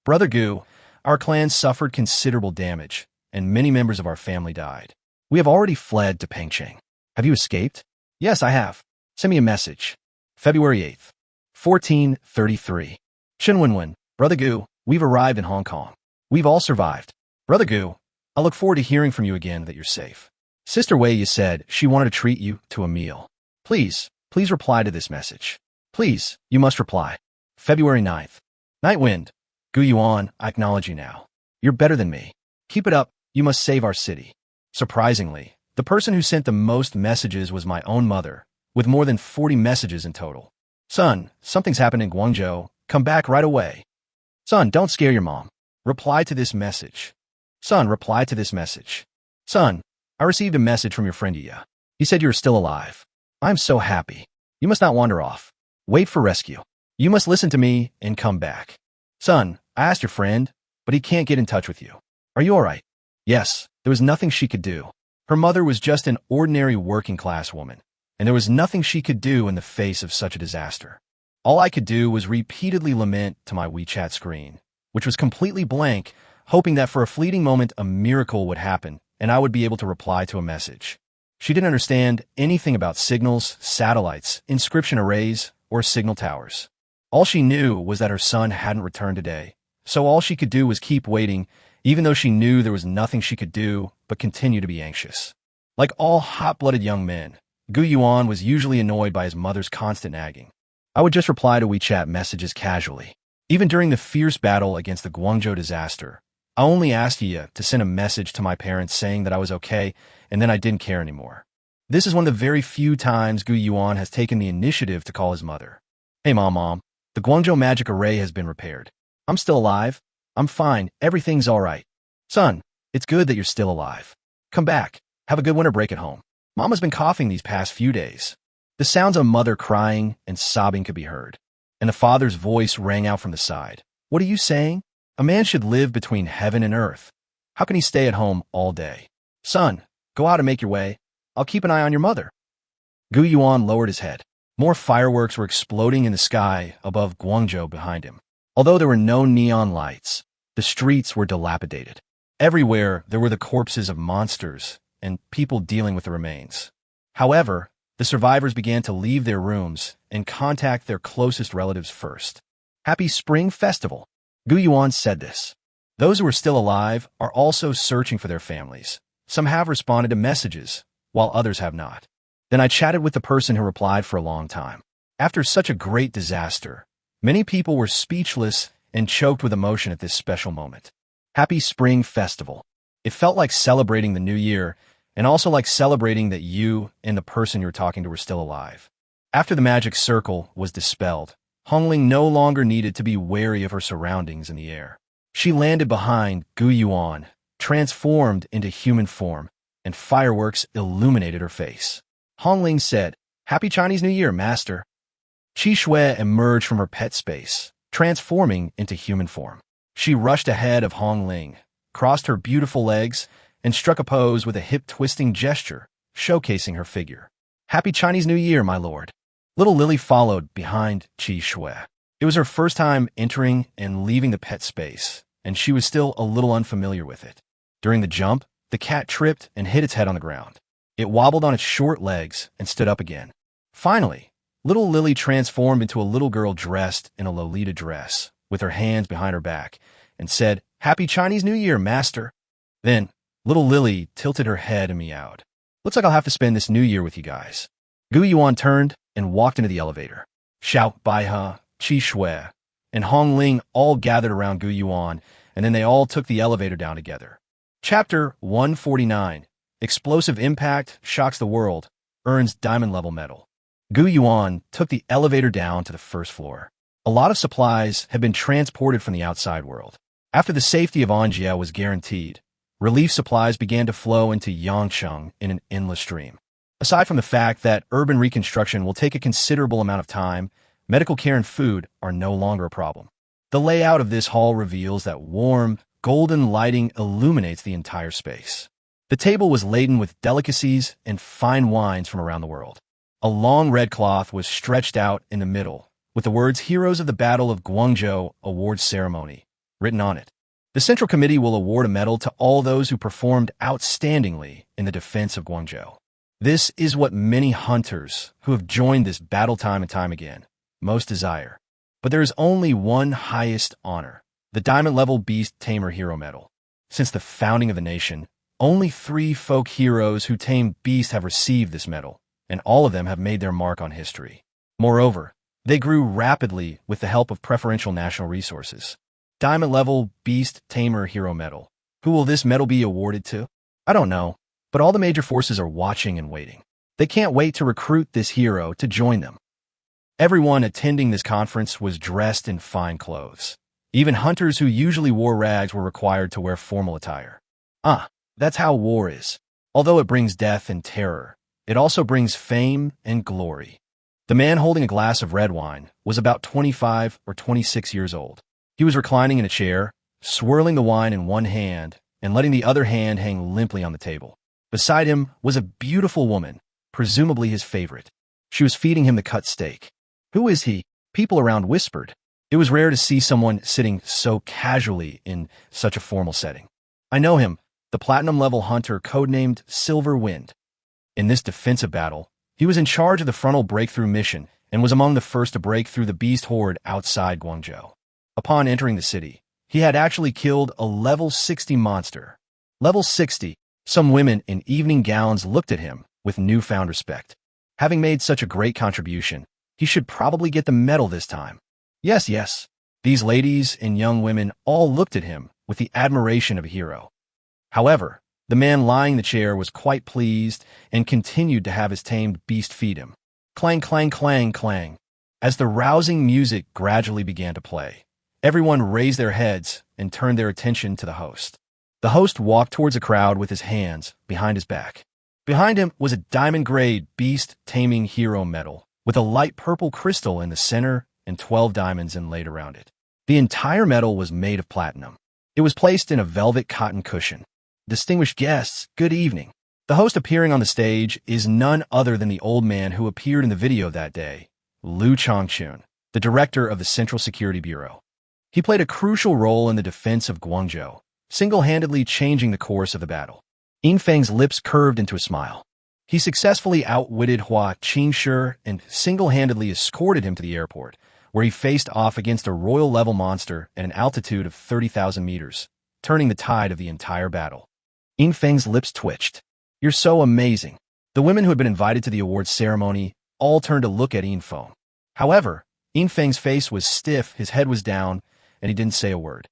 Brother Gu, our clan suffered considerable damage, and many members of our family died. We have already fled to Pengcheng. Have you escaped? Yes, I have. Send me a message. February 8th, 1433. Shenwenwen, Brother Gu, we've arrived in Hong Kong. We've all survived. Brother Gu, I look forward to hearing from you again that you're safe. Sister Wei, you said she wanted to treat you to a meal. Please reply to this message. Please, you must reply. February 9th. Nightwind, Gu Yuan, I acknowledge you now. You're better than me. Keep it up, you must save our city. Surprisingly, the person who sent the most messages was my own mother, with more than 40 messages in total. Son, something's happened in Guangzhou. Come back right away. Son, don't scare your mom. Reply to this message. Son, reply to this message. Son, I received a message from your friend Iya. He said you're still alive. I'm so happy. You must not wander off. Wait for rescue. You must listen to me and come back. Son, I asked your friend, but he can't get in touch with you. Are you all right? Yes, there was nothing she could do. Her mother was just an ordinary working-class woman, and there was nothing she could do in the face of such a disaster. All I could do was repeatedly lament to my WeChat screen, which was completely blank, hoping that for a fleeting moment a miracle would happen and I would be able to reply to a message. She didn't understand anything about signals, satellites, inscription arrays, or signal towers. All she knew was that her son hadn't returned today, so all she could do was keep waiting, even though she knew there was nothing she could do but continue to be anxious. Like all hot-blooded young men, Gu Yuan was usually annoyed by his mother's constant nagging. I would just reply to WeChat messages casually. Even during the fierce battle against the Guangzhou disaster, I only asked Iya to send a message to my parents saying that I was okay, and then I didn't care anymore. This is one of the very few times Gu Yuan has taken the initiative to call his mother. Hey Mom, the Guangzhou magic array has been repaired. I'm still alive. I'm fine. Everything's all right. Son, it's good that you're still alive. Come back. Have a good winter break at home. Mama's been coughing these past few days. The sounds of mother crying and sobbing could be heard, and the father's voice rang out from the side. What are you saying? A man should live between heaven and earth. How can he stay at home all day? Son, go out and make your way. I'll keep an eye on your mother. Gu Yuan lowered his head. More fireworks were exploding in the sky above Guangzhou behind him. Although there were no neon lights, the streets were dilapidated. Everywhere there were the corpses of monsters and people dealing with the remains. However, the survivors began to leave their rooms and contact their closest relatives first. Happy Spring Festival. Gu Yuan said this. Those who are still alive are also searching for their families. Some have responded to messages, while others have not. Then I chatted with the person who replied for a long time. After such a great disaster, many people were speechless and choked with emotion at this special moment. Happy Spring Festival. It felt like celebrating the new year, and also like celebrating that you and the person you're talking to were still alive. After the magic circle was dispelled, Hongling no longer needed to be wary of her surroundings in the air. She landed behind Gu Yuan, transformed into human form, and fireworks illuminated her face. Hong Ling said, "Happy Chinese New Year, Master." Qi Shui emerged from her pet space, transforming into human form. She rushed ahead of Hong Ling, crossed her beautiful legs, and struck a pose with a hip-twisting gesture, showcasing her figure. "Happy Chinese New Year, my lord." Little Lily followed behind Qi Shui. It was her first time entering and leaving the pet space, and she was still a little unfamiliar with it. During the jump, the cat tripped and hit its head on the ground. It wobbled on its short legs and stood up again. Finally, little Lily transformed into a little girl dressed in a Lolita dress, with her hands behind her back, and said, "Happy Chinese New Year, Master." Then, little Lily tilted her head and meowed. "Looks like I'll have to spend this new year with you guys." Gu Yuan turned and walked into the elevator. Xiao Baihe, Qi Shui, and Hong Ling all gathered around Gu Yuan, and then they all took the elevator down together. Chapter 149. Explosive Impact Shocks the World, Earns Diamond-Level Medal. Gu Yuan took the elevator down to the first floor. A lot of supplies had been transported from the outside world. After the safety of Anjie was guaranteed, relief supplies began to flow into Yangcheng in an endless stream. Aside from the fact that urban reconstruction will take a considerable amount of time, medical care and food are no longer a problem. The layout of this hall reveals that warm, golden lighting illuminates the entire space. The table was laden with delicacies and fine wines from around the world. A long red cloth was stretched out in the middle, with the words "Heroes of the Battle of Guangzhou Award Ceremony" written on it. The Central Committee will award a medal to all those who performed outstandingly in the defense of Guangzhou. This is what many hunters who have joined this battle time and time again most desire. But there is only one highest honor, the Diamond-Level Beast Tamer Hero Medal. Since the founding of the nation, only 3 folk heroes who tame beasts have received this medal, and all of them have made their mark on history. Moreover, they grew rapidly with the help of preferential national resources. Diamond-Level Beast Tamer Hero Medal. Who will this medal be awarded to? I don't know, but all the major forces are watching and waiting. They can't wait to recruit this hero to join them. Everyone attending this conference was dressed in fine clothes. Even hunters who usually wore rags were required to wear formal attire. That's how war is. Although it brings death and terror, it also brings fame and glory. The man holding a glass of red wine was about 25 or 26 years old. He was reclining in a chair, swirling the wine in one hand and letting the other hand hang limply on the table. Beside him was a beautiful woman, presumably his favorite. She was feeding him the cut steak. "Who is he?" people around whispered. It was rare to see someone sitting so casually in such a formal setting. "I know him, the platinum-level hunter codenamed Silver Wind." In this defensive battle, he was in charge of the frontal breakthrough mission and was among the first to break through the beast horde outside Guangzhou. Upon entering the city, he had actually killed a level 60 monster. Level 60, some women in evening gowns looked at him with newfound respect. Having made such a great contribution, he should probably get the medal this time. Yes. These ladies and young women all looked at him with the admiration of a hero. However, the man lying in the chair was quite pleased and continued to have his tamed beast feed him. Clang, clang, clang, clang. As the rousing music gradually began to play, everyone raised their heads and turned their attention to the host. The host walked towards the crowd with his hands behind his back. Behind him was a diamond-grade beast taming hero medal with a light purple crystal in the center and 12 diamonds inlaid around it. The entire medal was made of platinum. It was placed in a velvet cotton cushion. "Distinguished guests, good evening." The host appearing on the stage is none other than the old man who appeared in the video that day, Liu Changchun, the director of the Central Security Bureau. He played a crucial role in the defense of Guangzhou, single-handedly changing the course of the battle. Yinfeng's lips curved into a smile. He successfully outwitted Hua Qingshi and single-handedly escorted him to the airport, where he faced off against a royal-level monster at an altitude of 30,000 meters, turning the tide of the entire battle. Yinfeng's lips twitched. "You're so amazing." The women who had been invited to the awards ceremony all turned to look at Yinfeng. However, Yinfeng's face was stiff, his head was down, and he didn't say a word.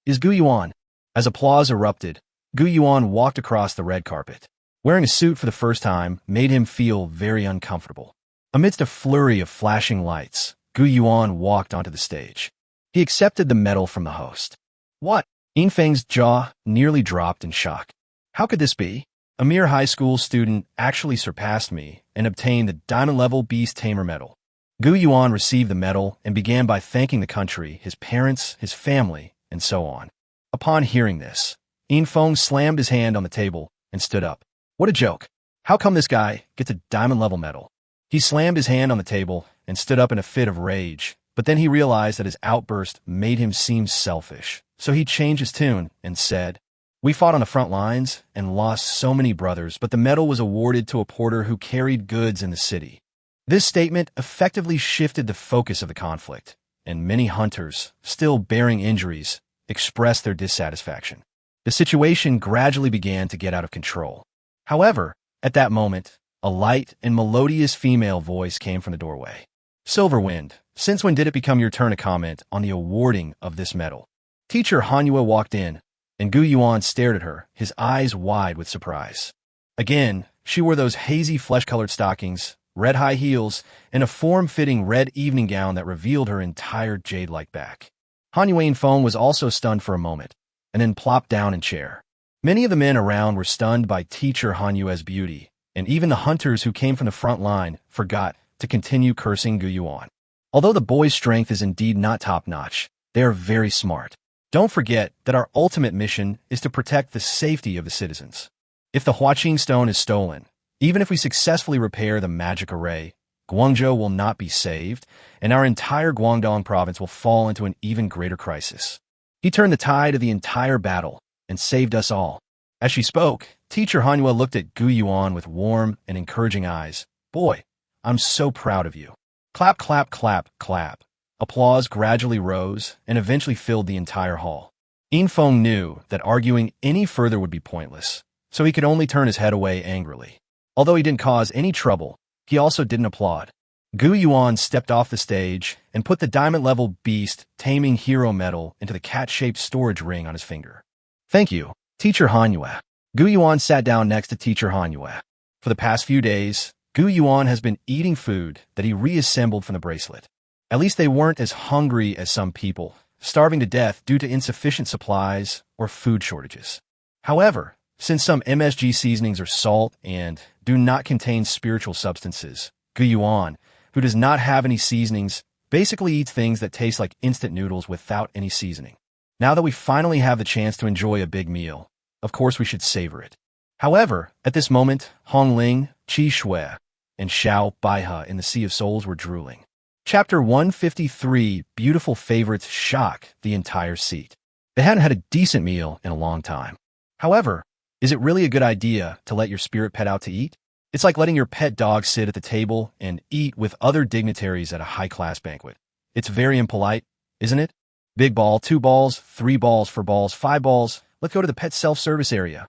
"Is Gu Yuan?" As applause erupted, Gu Yuan walked across the red carpet. Wearing a suit for the first time made him feel very uncomfortable. Amidst a flurry of flashing lights, Gu Yuan walked onto the stage. He accepted the medal from the host. What? Yin Feng's jaw nearly dropped in shock. How could this be? A mere high school student actually surpassed me and obtained the diamond-level Beast Tamer medal. Gu Yuan received the medal and began by thanking the country, his parents, his family, and so on. Upon hearing this, Yin Feng slammed his hand on the table and stood up. What a joke. How come this guy gets a diamond-level medal? He slammed his hand on the table and stood up in a fit of rage, but then he realized that his outburst made him seem selfish. So he changed his tune and said, "We fought on the front lines and lost so many brothers, but the medal was awarded to a porter who carried goods in the city." This statement effectively shifted the focus of the conflict, and many hunters, still bearing injuries, expressed their dissatisfaction. The situation gradually began to get out of control. However, at that moment, a light and melodious female voice came from the doorway. "Silverwind, since when did it become your turn to comment on the awarding of this medal?" Teacher Hanhua walked in, and Gu Yuan stared at her, his eyes wide with surprise. Again, she wore those hazy flesh-colored stockings, red high heels, and a form-fitting red evening gown that revealed her entire jade-like back. Hanhua Yinfeng was also stunned for a moment, and then plopped down in chair. Many of the men around were stunned by Teacher Hanhua's beauty, and even the hunters who came from the front line forgot to continue cursing Gu Yuan. Although the boys' strength is indeed not top-notch, they are very smart. Don't forget that our ultimate mission is to protect the safety of the citizens. If the Huaqing stone is stolen, even if we successfully repair the magic array, Guangzhou will not be saved, and our entire Guangdong province will fall into an even greater crisis. He turned the tide of the entire battle and saved us all. As she spoke, Teacher Hanhua looked at Gu Yuan with warm and encouraging eyes. "Boy, I'm so proud of you." Clap, clap, clap, clap. Applause gradually rose and eventually filled the entire hall. Yin Feng knew that arguing any further would be pointless, so he could only turn his head away angrily. Although he didn't cause any trouble, he also didn't applaud. Gu Yuan stepped off the stage and put the diamond-level Beast Taming Hero medal into the cat-shaped storage ring on his finger. "Thank you, Teacher Hanhua." Gu Yuan sat down next to Teacher Hanhua. For the past few days, Gu Yuan has been eating food that he reassembled from the bracelet. At least they weren't as hungry as some people, starving to death due to insufficient supplies or food shortages. However, since some MSG seasonings are salt and do not contain spiritual substances, Gu Yuan, who does not have any seasonings, basically eats things that taste like instant noodles without any seasoning. Now that we finally have the chance to enjoy a big meal, of course we should savor it. However, at this moment, Hong Ling, Qi Shui, and Xiao Baihe in the Sea of Souls were drooling. Chapter 153, Beautiful Favorites shock the entire seat. They hadn't had a decent meal in a long time. However, is it really a good idea to let your spirit pet out to eat? It's like letting your pet dog sit at the table and eat with other dignitaries at a high-class banquet. It's very impolite, isn't it? Big ball, 2 balls, 3 balls, 4 balls, 5 balls. Let's go to the pet self-service area.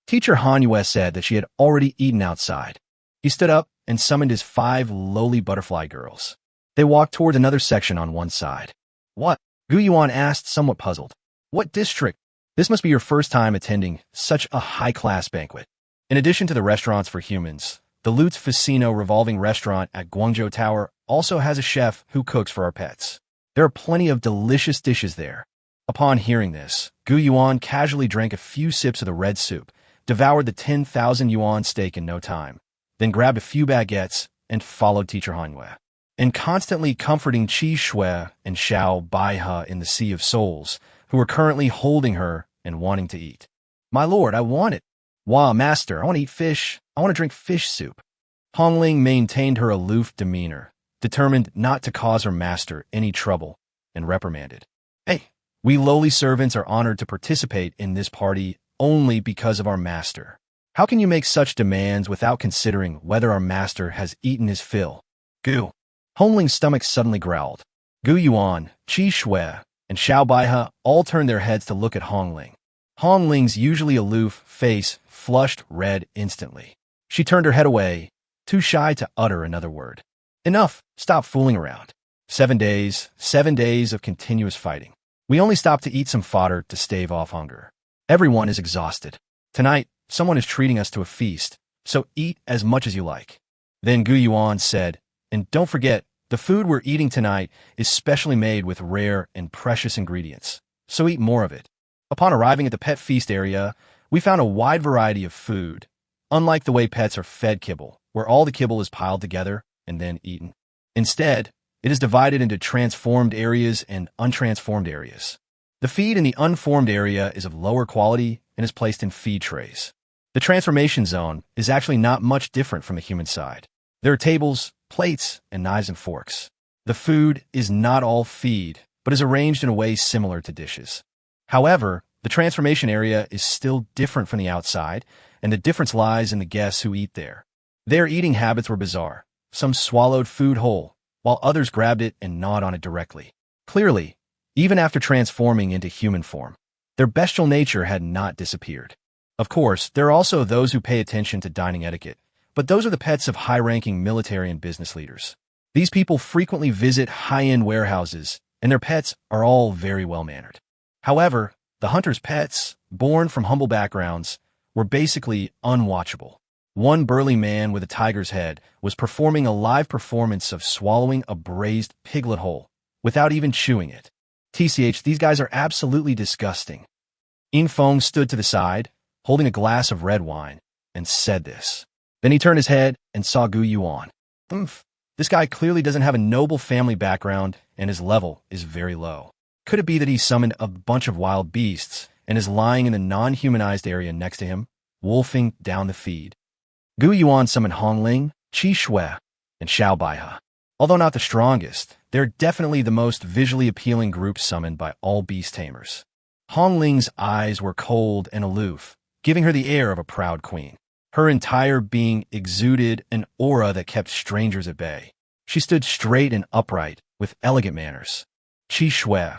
Teacher Hanhua said that she had already eaten outside. He stood up and summoned his 5 lowly butterfly girls. They walked toward another section on one side. "What?" Gu Yuan asked, somewhat puzzled. "What district? This must be your first time attending such a high-class banquet." In addition to the restaurants for humans, the Lutz Facino revolving restaurant at Guangzhou Tower also has a chef who cooks for our pets. There are plenty of delicious dishes there. Upon hearing this, Gu Yuan casually drank a few sips of the red soup, devoured the 10,000 yuan steak in no time, then grabbed a few baguettes and followed Teacher Hanhua. And constantly comforting Qi Shui and Xiao Baihe in the Sea of Souls, who were currently holding her and wanting to eat. "My lord, I want it." "Wow, master, I want to eat fish. I want to drink fish soup." Hong Ling maintained her aloof demeanor, determined not to cause her master any trouble, and reprimanded. "Hey, we lowly servants are honored to participate in this party only because of our master. How can you make such demands without considering whether our master has eaten his fill?" "Gu." Hong Ling's stomach suddenly growled. Gu Yuan, Qi Shui, and Xiao Baihe all turned their heads to look at Hong Ling. Hong Ling's usually aloof face flushed red instantly. She turned her head away, too shy to utter another word. "Enough, stop fooling around. 7 days of continuous fighting. We only stopped to eat some fodder to stave off hunger. Everyone is exhausted. Tonight, someone is treating us to a feast, so eat as much as you like." Then Gu Yuan said, "And don't forget, the food we're eating tonight is specially made with rare and precious ingredients, so eat more of it. Upon arriving at the pet feast area, we found a wide variety of food, unlike the way pets are fed kibble, where all the kibble is piled together and then eaten. Instead, it is divided into transformed areas and untransformed areas. The feed in the unformed area is of lower quality and is placed in feed trays. The transformation zone is actually not much different from the human side. There are tables, plates, and knives and forks. The food is not all feed, but is arranged in a way similar to dishes. However, the transformation area is still different from the outside, and the difference lies in the guests who eat there. Their eating habits were bizarre. Some swallowed food whole, while others grabbed it and gnawed on it directly. Clearly, even after transforming into human form, their bestial nature had not disappeared. Of course, there are also those who pay attention to dining etiquette, but those are the pets of high-ranking military and business leaders. These people frequently visit high-end warehouses, and their pets are all very well-mannered. However, the hunters' pets, born from humble backgrounds, were basically unwatchable. One burly man with a tiger's head was performing a live performance of swallowing a braised piglet whole, without even chewing it. TCH, these guys are absolutely disgusting. In Feng stood to the side, holding a glass of red wine, and said this. Then he turned his head and saw Gu Yuan. This guy clearly doesn't have a noble family background, and his level is very low. Could it be that he summoned a bunch of wild beasts and is lying in the non-humanized area next to him, wolfing down the feed? Gu Yuan summoned Hongling, Qi Shui, and Xiao Baihe. Although not the strongest, they're definitely the most visually appealing group summoned by all beast tamers. Hongling's eyes were cold and aloof, giving her the air of a proud queen. Her entire being exuded an aura that kept strangers at bay. She stood straight and upright, with elegant manners. Qi Shui,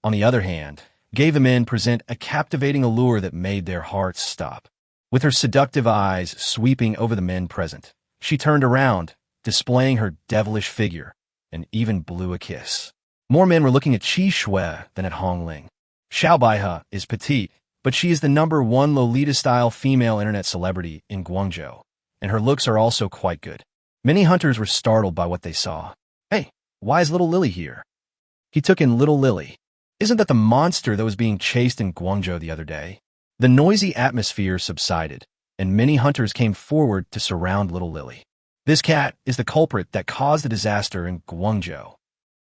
on the other hand, gave the men present a captivating allure that made their hearts stop. With her seductive eyes sweeping over the men present, she turned around, displaying her devilish figure, and even blew a kiss. More men were looking at Qi Shui than at Hongling. Xiao Baihe is petite, but she is the #1 Lolita-style female internet celebrity in Guangzhou, and her looks are also quite good. Many hunters were startled by what they saw. Hey, why is Little Lily here? He took in Little Lily. Isn't that the monster that was being chased in Guangzhou the other day? The noisy atmosphere subsided, and many hunters came forward to surround Little Lily. This cat is the culprit that caused the disaster in Guangzhou.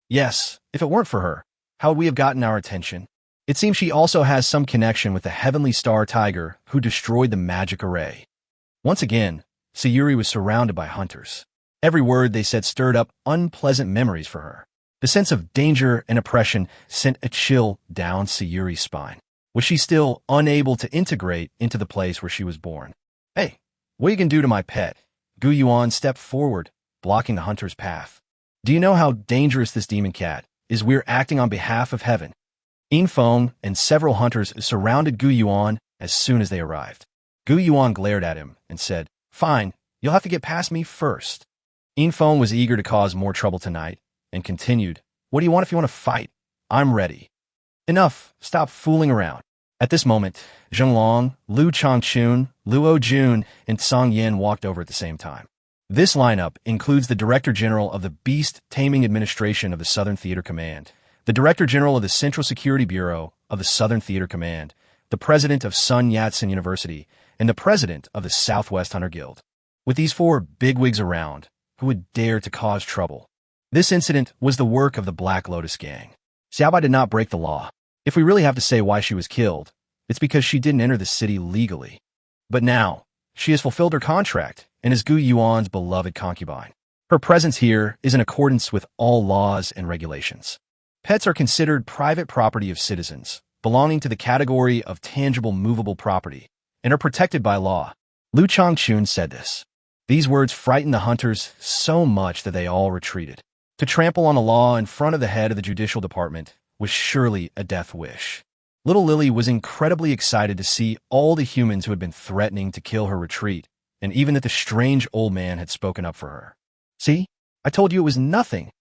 Yes, if it weren't for her, how would we have gotten our attention? It seems she also has some connection with the Heavenly Star Tiger who destroyed the magic array. Once again, Sayuri was surrounded by hunters. Every word they said stirred up unpleasant memories for her. The sense of danger and oppression sent a chill down Sayuri's spine. Was she still unable to integrate into the place where she was born? Hey, what you can do to my pet? Gu Yuan stepped forward, blocking the hunter's path. Do you know how dangerous this demon cat is? We're acting on behalf of heaven. In Feng and several hunters surrounded Gu Yuan as soon as they arrived. Gu Yuan glared at him and said, Fine, you'll have to get past me first. In Feng was eager to cause more trouble tonight and continued, What do you want if you want to fight? I'm ready. Enough, stop fooling around. At this moment, Zheng Long, Liu Changchun, Luo Jun, and Song Yin walked over at the same time. This lineup includes the Director General of the Beast Taming Administration of the Southern Theater Command, the Director General of the Central Security Bureau of the Southern Theater Command, the President of Sun Yat-sen University, and the President of the Southwest Hunter Guild. With these 4 bigwigs around, who would dare to cause trouble? This incident was the work of the Black Lotus Gang. Xiaobai did not break the law. If we really have to say why she was killed, it's because she didn't enter the city legally. But now, she has fulfilled her contract and is Gu Yuan's beloved concubine. Her presence here is in accordance with all laws and regulations. Pets are considered private property of citizens, belonging to the category of tangible movable property, and are protected by law. Liu Changchun said this. These words frightened the hunters so much that they all retreated. To trample on the law in front of the head of the judicial department was surely a death wish. Little Lily was incredibly excited to see all the humans who had been threatening to kill her retreat, and even that the strange old man had spoken up for her. See? I told you it was nothing.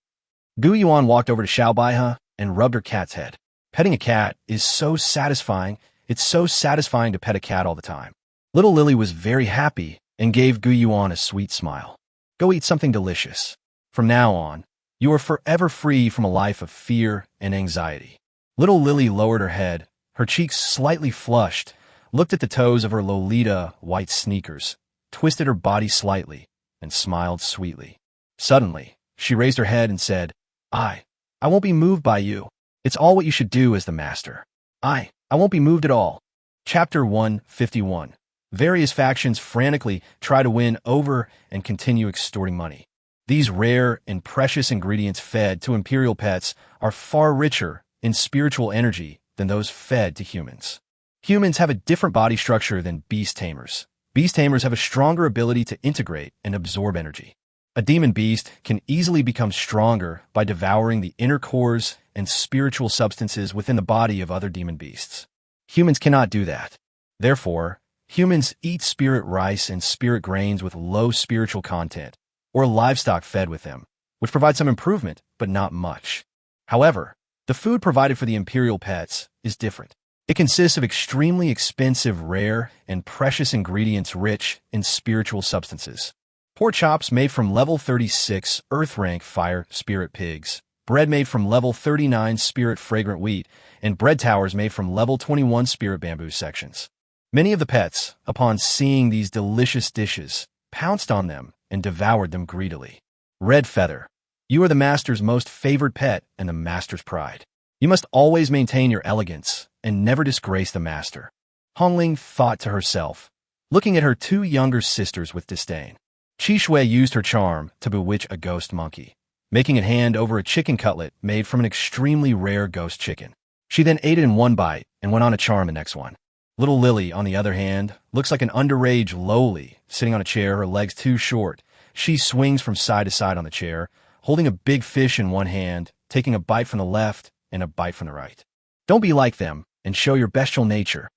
Gu Yuan walked over to Xiao Baihe and rubbed her cat's head. Petting a cat is so satisfying. It's so satisfying to pet a cat all the time. Little Lily was very happy and gave Gu Yuan a sweet smile. Go eat something delicious. From now on, you are forever free from a life of fear and anxiety. Little Lily lowered her head, her cheeks slightly flushed, looked at the toes of her Lolita white sneakers, twisted her body slightly, and smiled sweetly. Suddenly, she raised her head and said, I won't be moved by you. It's all what you should do as the master. I won't be moved at all. Chapter 151. Various factions frantically try to win over and continue extorting money. These rare and precious ingredients fed to imperial pets are far richer in spiritual energy than those fed to humans. Humans have a different body structure than beast tamers. Beast tamers have a stronger ability to integrate and absorb energy. A demon beast can easily become stronger by devouring the inner cores and spiritual substances within the body of other demon beasts. Humans cannot do that. Therefore, humans eat spirit rice and spirit grains with low spiritual content, or livestock fed with them, which provides some improvement, but not much. However, the food provided for the imperial pets is different. It consists of extremely expensive, rare, and precious ingredients rich in spiritual substances. Pork chops made from level 36 Earth Rank Fire Spirit Pigs, bread made from level 39 Spirit Fragrant Wheat, and bread towers made from level 21 Spirit Bamboo sections. Many of the pets, upon seeing these delicious dishes, pounced on them and devoured them greedily. Red Feather. You are the master's most favored pet and the master's pride. You must always maintain your elegance and never disgrace the master. Hongling thought to herself, looking at her two younger sisters with disdain. Qi Shui used her charm to bewitch a ghost monkey, making it hand over a chicken cutlet made from an extremely rare ghost chicken. She then ate it in one bite and went on to charm the next one. Little Lily, on the other hand, looks like an underage lowly, sitting on a chair, her legs too short. She swings from side to side on the chair, holding a big fish in one hand, taking a bite from the left and a bite from the right. Don't be like them and show your bestial nature.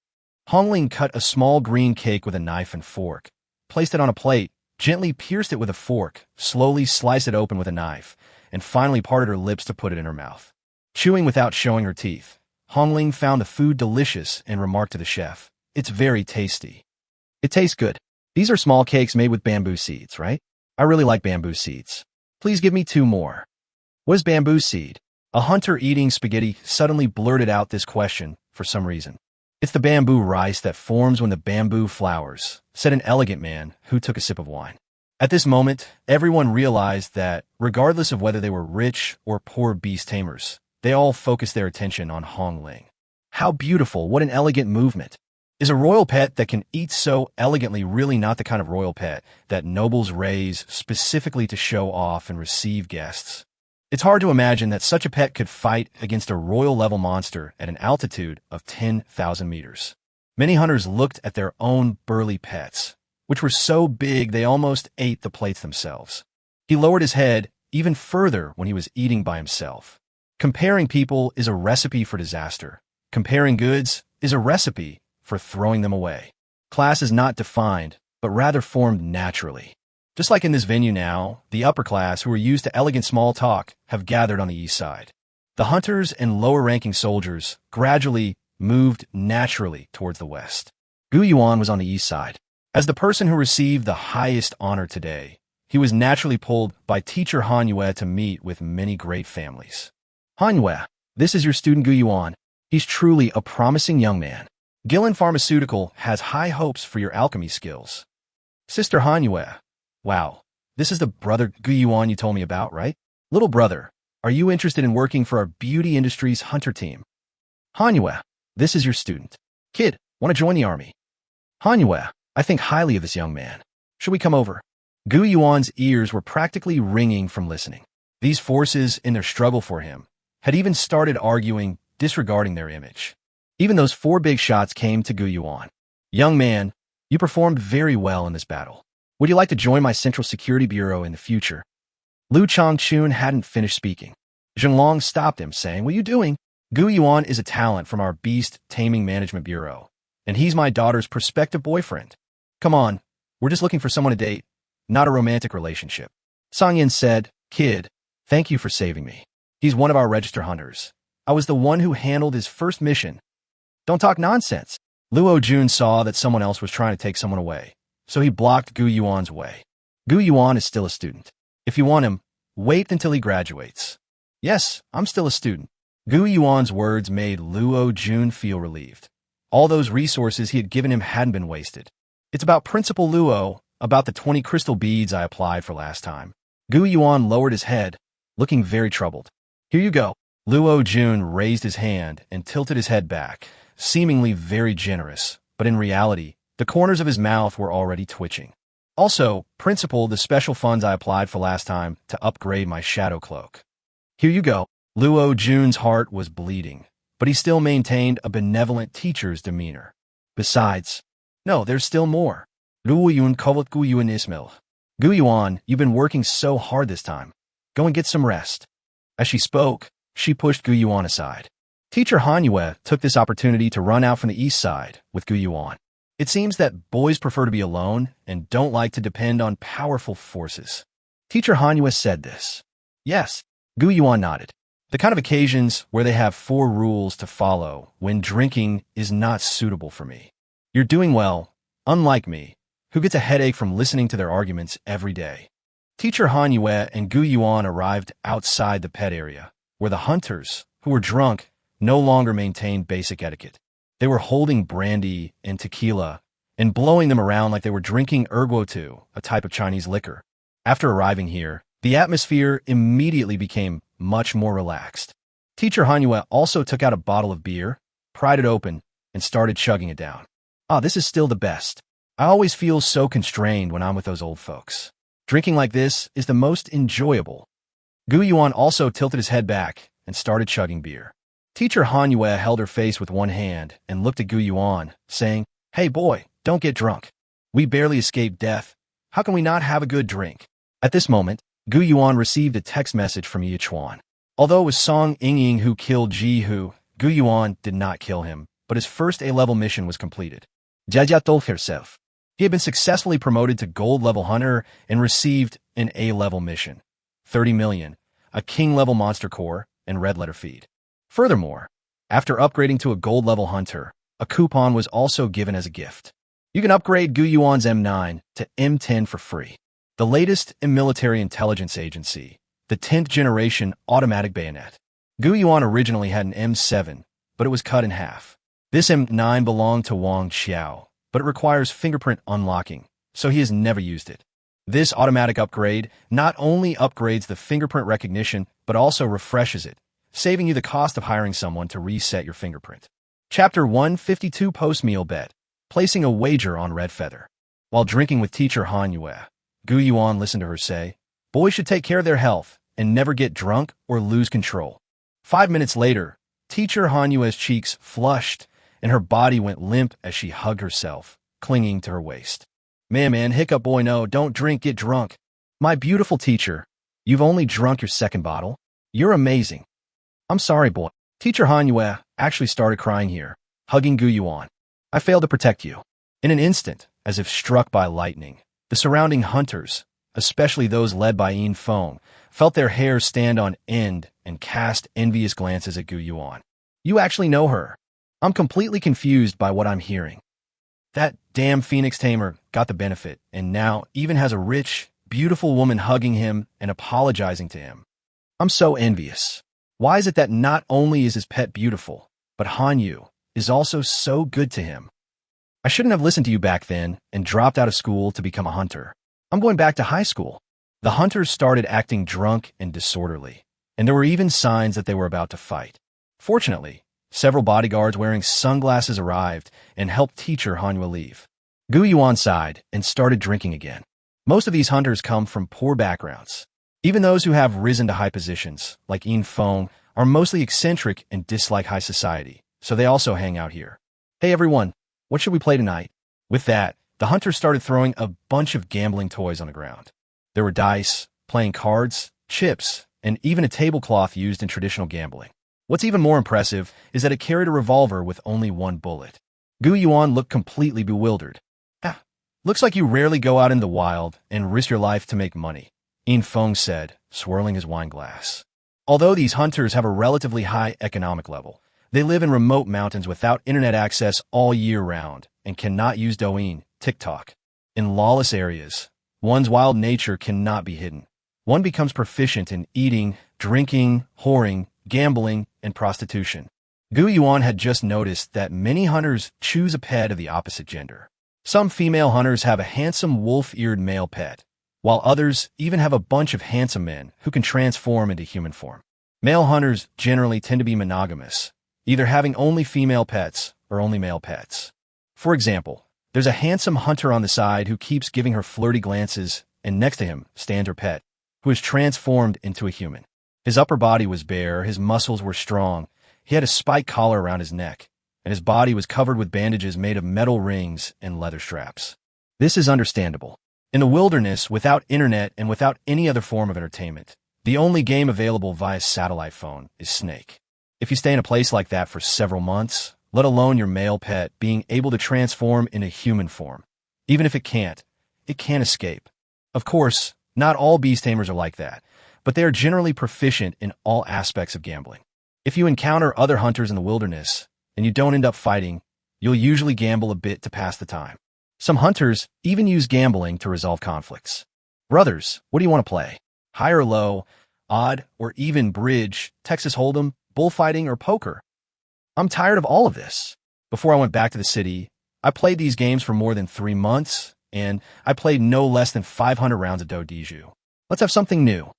Hongling cut a small green cake with a knife and fork, placed it on a plate, gently pierced it with a fork, slowly sliced it open with a knife, and finally parted her lips to put it in her mouth. Chewing without showing her teeth, Hongling found the food delicious and remarked to the chef, "It's very tasty." "It tastes good. These are small cakes made with bamboo seeds, right? I really like bamboo seeds. Please give me 2 more. What is bamboo seed?" A hunter eating spaghetti suddenly blurted out this question for some reason. "It's the bamboo rice that forms when the bamboo flowers," said an elegant man who took a sip of wine. At this moment, everyone realized that, regardless of whether they were rich or poor beast tamers, they all focused their attention on Hongling. How beautiful, what an elegant movement. Is a royal pet that can eat so elegantly really not the kind of royal pet that nobles raise specifically to show off and receive guests? It's hard to imagine that such a pet could fight against a royal-level monster at an altitude of 10,000 meters. Many hunters looked at their own burly pets, which were so big they almost ate the plates themselves. He lowered his head even further when he was eating by himself. Comparing people is a recipe for disaster. Comparing goods is a recipe for throwing them away. Class is not defined, but rather formed naturally. Just like in this venue now, the upper class who are used to elegant small talk have gathered on the east side. The hunters and lower-ranking soldiers gradually moved naturally towards the west. Gu Yuan was on the east side. As the person who received the highest honor today, he was naturally pulled by teacher Manhwa to meet with many great families. "Manhwa, this is your student Gu Yuan. He's truly a promising young man. Gillen Pharmaceutical has high hopes for your alchemy skills." "Sister Manhwa, wow, this is the brother Gu Yuan you told me about, right? Little brother, are you interested in working for our beauty industry's hunter team?" "Manhwa, this is your student. Kid, want to join the army?" "Manhwa, I think highly of this young man. Should we come over?" Gu Yuan's ears were practically ringing from listening. These forces, in their struggle for him, had even started arguing, disregarding their image. Even those 4 big shots came to Gu Yuan. "Young man, you performed very well in this battle. Would you like to join my Central Security Bureau in the future?" Lu Changchun hadn't finished speaking. Zhenglong stopped him, saying, "What are you doing? Gu Yuan is a talent from our Beast Taming Management Bureau, and he's my daughter's prospective boyfriend. Come on, we're just looking for someone to date, not a romantic relationship." Song Yin said, "Kid, thank you for saving me. He's one of our register hunters. I was the one who handled his first mission." "Don't talk nonsense." Luo Jun saw that someone else was trying to take someone away, so he blocked Gu Yuan's way. "Gu Yuan is still a student. If you want him, wait until he graduates." "Yes, I'm still a student. Gu Yuan's words made Luo Jun feel relieved. All those resources he had given him hadn't been wasted. It's about Principal Luo, about the 20 crystal beads I applied for last time. Gu Yuan lowered his head, looking very troubled. Here you go. Luo Jun raised his hand and tilted his head back, seemingly very generous, but in reality, the corners of his mouth were already twitching. Also, Principal, the special funds I applied for last time to upgrade my shadow cloak. Here you go. Luo Jun's heart was bleeding, but he still maintained a benevolent teacher's demeanor. Besides, no, there's still more. Luo Yun kovot Gu Yuan Ismail. Gu Yuan, you've been working so hard this time. Go and get some rest. As she spoke, she pushed Gu Yuan aside. Teacher Hanyue took this opportunity to run out from the east side with Gu Yuan. It seems that boys prefer to be alone and don't like to depend on powerful forces. Teacher Hanyue said this. Yes, Gu Yuan nodded. The kind of occasions where they have 4 rules to follow when drinking is not suitable for me. You're doing well, unlike me, who gets a headache from listening to their arguments every day. Teacher Hanyue and Gu Yuan arrived outside the pet area, where the hunters, who were drunk, no longer maintained basic etiquette. They were holding brandy and tequila and blowing them around like they were drinking erguotu, a type of Chinese liquor. After arriving here, the atmosphere immediately became much more relaxed. Teacher Hanyue also took out a bottle of beer, pried it open, and started chugging it down. This is still the best. I always feel so constrained when I'm with those old folks. Drinking like this is the most enjoyable. Gu Yuan also tilted his head back and started chugging beer. Teacher Hanyue held her face with one hand and looked at Gu Yuan, saying, Hey boy, don't get drunk. We barely escaped death. How can we not have a good drink? At this moment, Gu Yuan received a text message from Yi Chuan. Although it was Song Yingying who killed Ji Hu, Gu Yuan did not kill him, but his first A-level mission was completed. Jia told herself. He had been successfully promoted to gold-level hunter and received an A-level mission. 30 million, a king-level monster core, and red-letter feed. Furthermore, after upgrading to a gold-level hunter, a coupon was also given as a gift. You can upgrade Gu Yuan's M9 to M10 for free. The latest in military intelligence agency, the 10th generation automatic bayonet. Gu Yuan originally had an M7, but it was cut in half. This M9 belonged to Wang Xiao, but it requires fingerprint unlocking, so he has never used it. This automatic upgrade not only upgrades the fingerprint recognition, but also refreshes it, saving you the cost of hiring someone to reset your fingerprint. Chapter 152 Post-Meal Bet, placing a wager on Red Feather. While drinking with teacher Hanyue, Gu Yuan listened to her say, Boys should take care of their health and never get drunk or lose control. 5 minutes later, teacher Hanyue's cheeks flushed and her body went limp as she hugged herself, clinging to her waist. Man, hiccup boy, no, don't drink, get drunk. My beautiful teacher, you've only drunk your second bottle. You're amazing. I'm sorry, boy. Teacher Hanyue actually started crying here, hugging Gu Yuan. I failed to protect you. In an instant, as if struck by lightning, the surrounding hunters, especially those led by Yin Feng, felt their hair stand on end and cast envious glances at Gu Yuan. You actually know her. I'm completely confused by what I'm hearing. That damn Phoenix Tamer got the benefit and now even has a rich, beautiful woman hugging him and apologizing to him. I'm so envious. Why is it that not only is his pet beautiful, but Hanyu is also so good to him? I shouldn't have listened to you back then and dropped out of school to become a hunter. I'm going back to high school. The hunters started acting drunk and disorderly, and there were even signs that they were about to fight. Fortunately, several bodyguards wearing sunglasses arrived and helped teacher Hanyu leave. Gu Yuan sighed and started drinking again. Most of these hunters come from poor backgrounds. Even those who have risen to high positions, like Yin Feng, are mostly eccentric and dislike high society, so they also hang out here. Hey everyone, what should we play tonight? With that, the hunters started throwing a bunch of gambling toys on the ground. There were dice, playing cards, chips, and even a tablecloth used in traditional gambling. What's even more impressive is that it carried a revolver with only one bullet. Gu Yuan looked completely bewildered. Looks like you rarely go out in the wild and risk your life to make money, Yin Feng said, swirling his wine glass. Although these hunters have a relatively high economic level, they live in remote mountains without internet access all year round and cannot use Douyin, TikTok. In lawless areas, one's wild nature cannot be hidden. One becomes proficient in eating, drinking, whoring, gambling, and prostitution. Gu Yuan had just noticed that many hunters choose a pet of the opposite gender. Some female hunters have a handsome wolf-eared male pet, while others even have a bunch of handsome men who can transform into human form. Male hunters generally tend to be monogamous, either having only female pets or only male pets. For example, there's a handsome hunter on the side who keeps giving her flirty glances, and next to him stands her pet, who is transformed into a human. His upper body was bare, his muscles were strong, he had a spike collar around his neck, and his body was covered with bandages made of metal rings and leather straps. This is understandable. In the wilderness, without internet and without any other form of entertainment, the only game available via satellite phone is Snake. If you stay in a place like that for several months, let alone your male pet being able to transform into human form, even if it can't escape. Of course, not all beast tamers are like that, but they are generally proficient in all aspects of gambling. If you encounter other hunters in the wilderness and you don't end up fighting, you'll usually gamble a bit to pass the time. Some hunters even use gambling to resolve conflicts. Brothers, what do you want to play? High or low, odd or even bridge, Texas Hold'em, bullfighting, or poker? I'm tired of all of this. Before I went back to the city, I played these games for more than 3 months, and I played no less than 500 rounds of Dodiju. Let's have something new.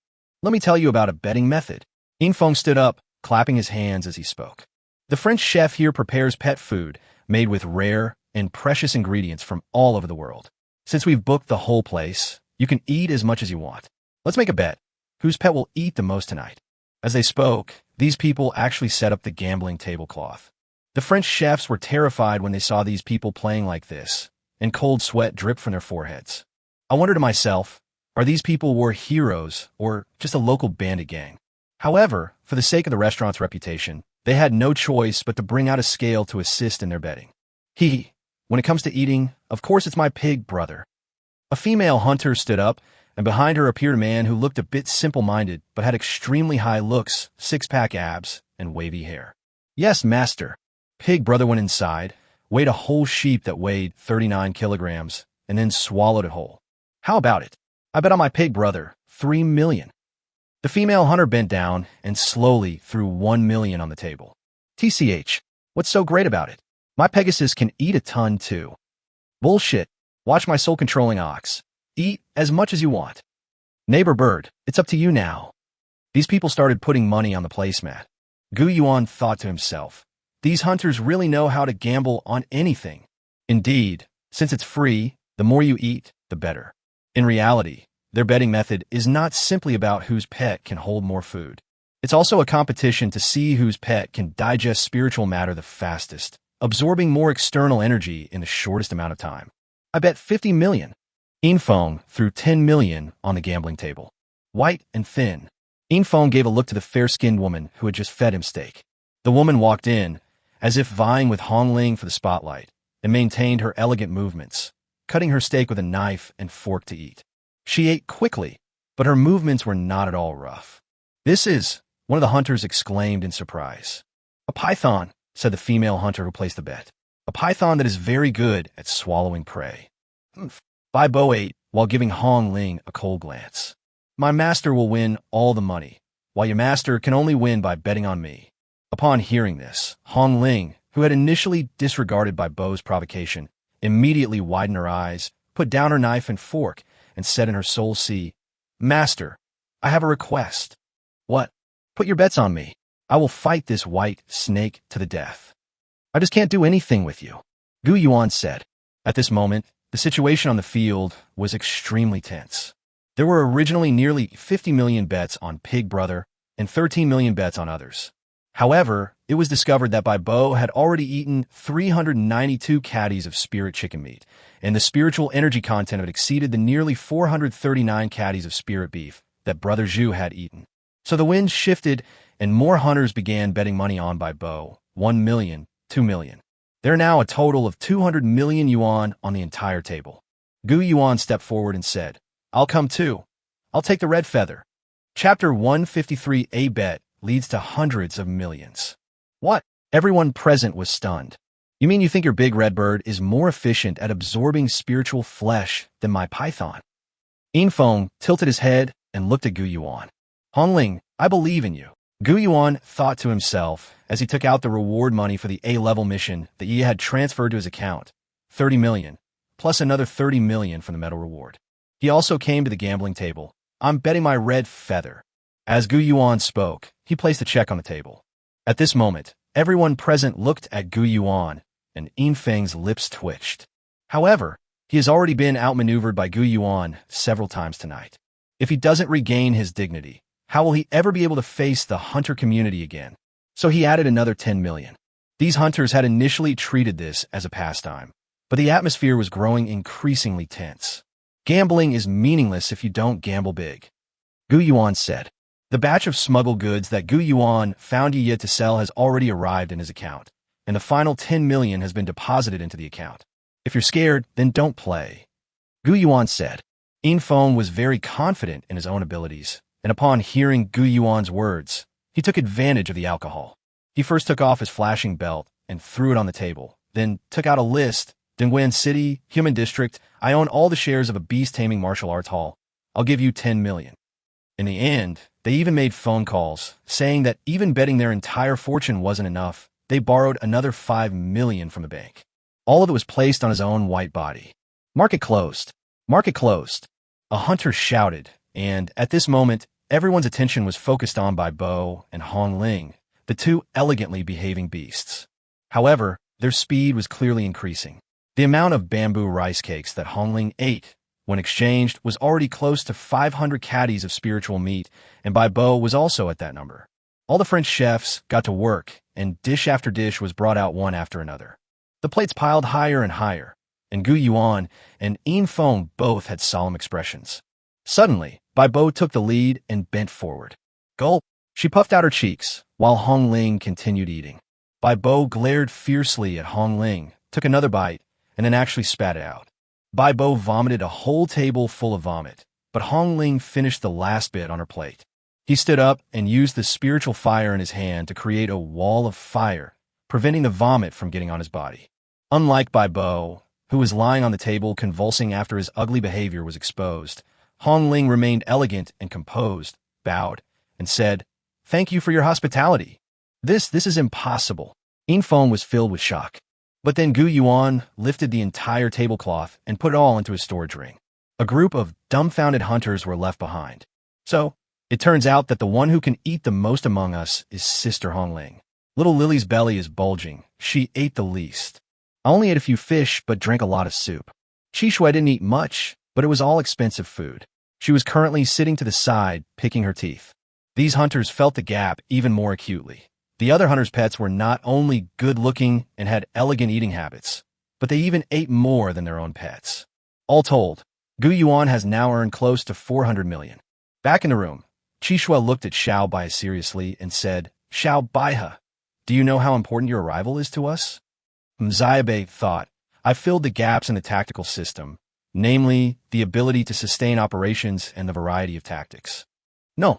Let me tell you about a betting method. Infong stood up, clapping his hands as he spoke. The French chef here prepares pet food made with rare and precious ingredients from all over the world. Since we've booked the whole place, you can eat as much as you want. Let's make a bet. Whose pet will eat the most tonight? As they spoke, these people actually set up the gambling tablecloth. The French chefs were terrified when they saw these people playing like this, and cold sweat dripped from their foreheads. I wondered to myself, are these people war heroes or just a local bandit gang? However, for the sake of the restaurant's reputation, they had no choice but to bring out a scale to assist in their betting. When it comes to eating, of course it's my pig brother. A female hunter stood up, and behind her appeared a man who looked a bit simple-minded but had extremely high looks, six-pack abs, and wavy hair. Yes, master. Pig brother went inside, weighed a whole sheep that weighed 39 kilograms, and then swallowed it whole. How about it? I bet on my pig brother, 3 million. The female hunter bent down and slowly threw 1 million on the table. TCH, what's so great about it? My Pegasus can eat a ton too. Bullshit. Watch my soul-controlling ox. Eat as much as you want. Neighbor bird, it's up to you now. These people started putting money on the placemat. Gu Yuan thought to himself, these hunters really know how to gamble on anything. Indeed, since it's free, the more you eat, the better. In reality, their betting method is not simply about whose pet can hold more food. It's also a competition to see whose pet can digest spiritual matter the fastest, absorbing more external energy in the shortest amount of time. I bet 50 million. Infong threw 10 million on the gambling table. White and thin. Infong gave a look to the fair-skinned woman who had just fed him steak. The woman walked in, as if vying with Hong Ling for the spotlight, and maintained her elegant movements, cutting her steak with a knife and fork to eat. She ate quickly, but her movements were not at all rough. This is, one of the hunters exclaimed in surprise. A python, said the female hunter who placed the bet. A python that is very good at swallowing prey. Bai Bo ate while giving Hong Ling a cold glance. My master will win all the money, while your master can only win by betting on me. Upon hearing this, Hong Ling, who had initially disregarded Bai Bo's provocation, immediately widened her eyes, put down her knife and fork, and said in her soul sea, Master, I have a request. What? Put your bets on me. I will fight this white snake to the death. I just can't do anything with you, Gu Yuan said. At this moment, the situation on the field was extremely tense. There were originally nearly 50 million bets on Pig Brother and 13 million bets on others. However, it was discovered that Bai Bo had already eaten 392 caddies of spirit chicken meat, and the spiritual energy content of it exceeded the nearly 439 caddies of spirit beef that Brother Zhu had eaten. So the winds shifted, and more hunters began betting money on Bai Bo, 1 million, 2 million. There are now a total of 200 million yuan on the entire table. Gu Yuan stepped forward and said, I'll come too. I'll take the red feather. Chapter 153, A bet leads to hundreds of millions. What? Everyone present was stunned. You mean you think your big red bird is more efficient at absorbing spiritual flesh than my python? Infeng tilted his head and looked at Gu Yuan. Hong Ling, I believe in you. Gu Yuan thought to himself as he took out the reward money for the A-level mission that he had transferred to his account, 30 million, plus another 30 million from the medal reward. He also came to the gambling table. I'm betting my red feather. As Gu Yuan spoke, he placed a check on the table. At this moment, everyone present looked at Gu Yuan, and Yin Feng's lips twitched. However, he has already been outmaneuvered by Gu Yuan several times tonight. If he doesn't regain his dignity, how will he ever be able to face the hunter community again? So he added another 10 million. These hunters had initially treated this as a pastime, but the atmosphere was growing increasingly tense. Gambling is meaningless if you don't gamble big, Gu Yuan said. The batch of smuggled goods that Gu Yuan found yet to sell has already arrived in his account, and the final 10 million has been deposited into the account. If you're scared, then don't play, Gu Yuan said. Yin Feng was very confident in his own abilities, and upon hearing Gu Yuan's words, he took advantage of the alcohol. He first took off his flashing belt and threw it on the table, then took out a list. Dongguan City, Human District, I own all the shares of a beast-taming martial arts hall. I'll give you 10 million. In the end, they even made phone calls, saying that even betting their entire fortune wasn't enough, they borrowed another 5 million from the bank. All of it was placed on his own white body. Market closed. Market closed. A hunter shouted, and at this moment, everyone's attention was focused on by Bo and Hong Ling, the two elegantly behaving beasts. However, their speed was clearly increasing. The amount of bamboo rice cakes that Hong Ling ate, when exchanged, was already close to 500 caddies of spiritual meat, and Bai Bo was also at that number. All the French chefs got to work, and dish after dish was brought out one after another. The plates piled higher and higher, and Gu Yuan and Yin Feng both had solemn expressions. Suddenly, Bai Bo took the lead and bent forward. Gulp! She puffed out her cheeks, while Hong Ling continued eating. Bai Bo glared fiercely at Hong Ling, took another bite, and then actually spat it out. Bai Bo vomited a whole table full of vomit, but Hong Ling finished the last bit on her plate. He stood up and used the spiritual fire in his hand to create a wall of fire, preventing the vomit from getting on his body. Unlike Bai Bo, who was lying on the table convulsing after his ugly behavior was exposed, Hong Ling remained elegant and composed, bowed, and said, "Thank you for your hospitality. This is impossible." Yin Feng was filled with shock. But then Gu Yuan lifted the entire tablecloth and put it all into his storage ring. A group of dumbfounded hunters were left behind. So, it turns out that the one who can eat the most among us is Sister Hong Ling. Little Lily's belly is bulging. She ate the least. I only ate a few fish, but drank a lot of soup. Chi Shui didn't eat much, but it was all expensive food. She was currently sitting to the side, picking her teeth. These hunters felt the gap even more acutely. The other hunters' pets were not only good-looking and had elegant eating habits, but they even ate more than their own pets. All told, Gu Yuan has now earned close to 400 million. Back in the room, Chi Shui looked at Xiao Bai seriously and said, "Xiao Baihe, do you know how important your arrival is to us?" Xiaobei thought, "I filled the gaps in the tactical system, namely the ability to sustain operations and the variety of tactics." "No,"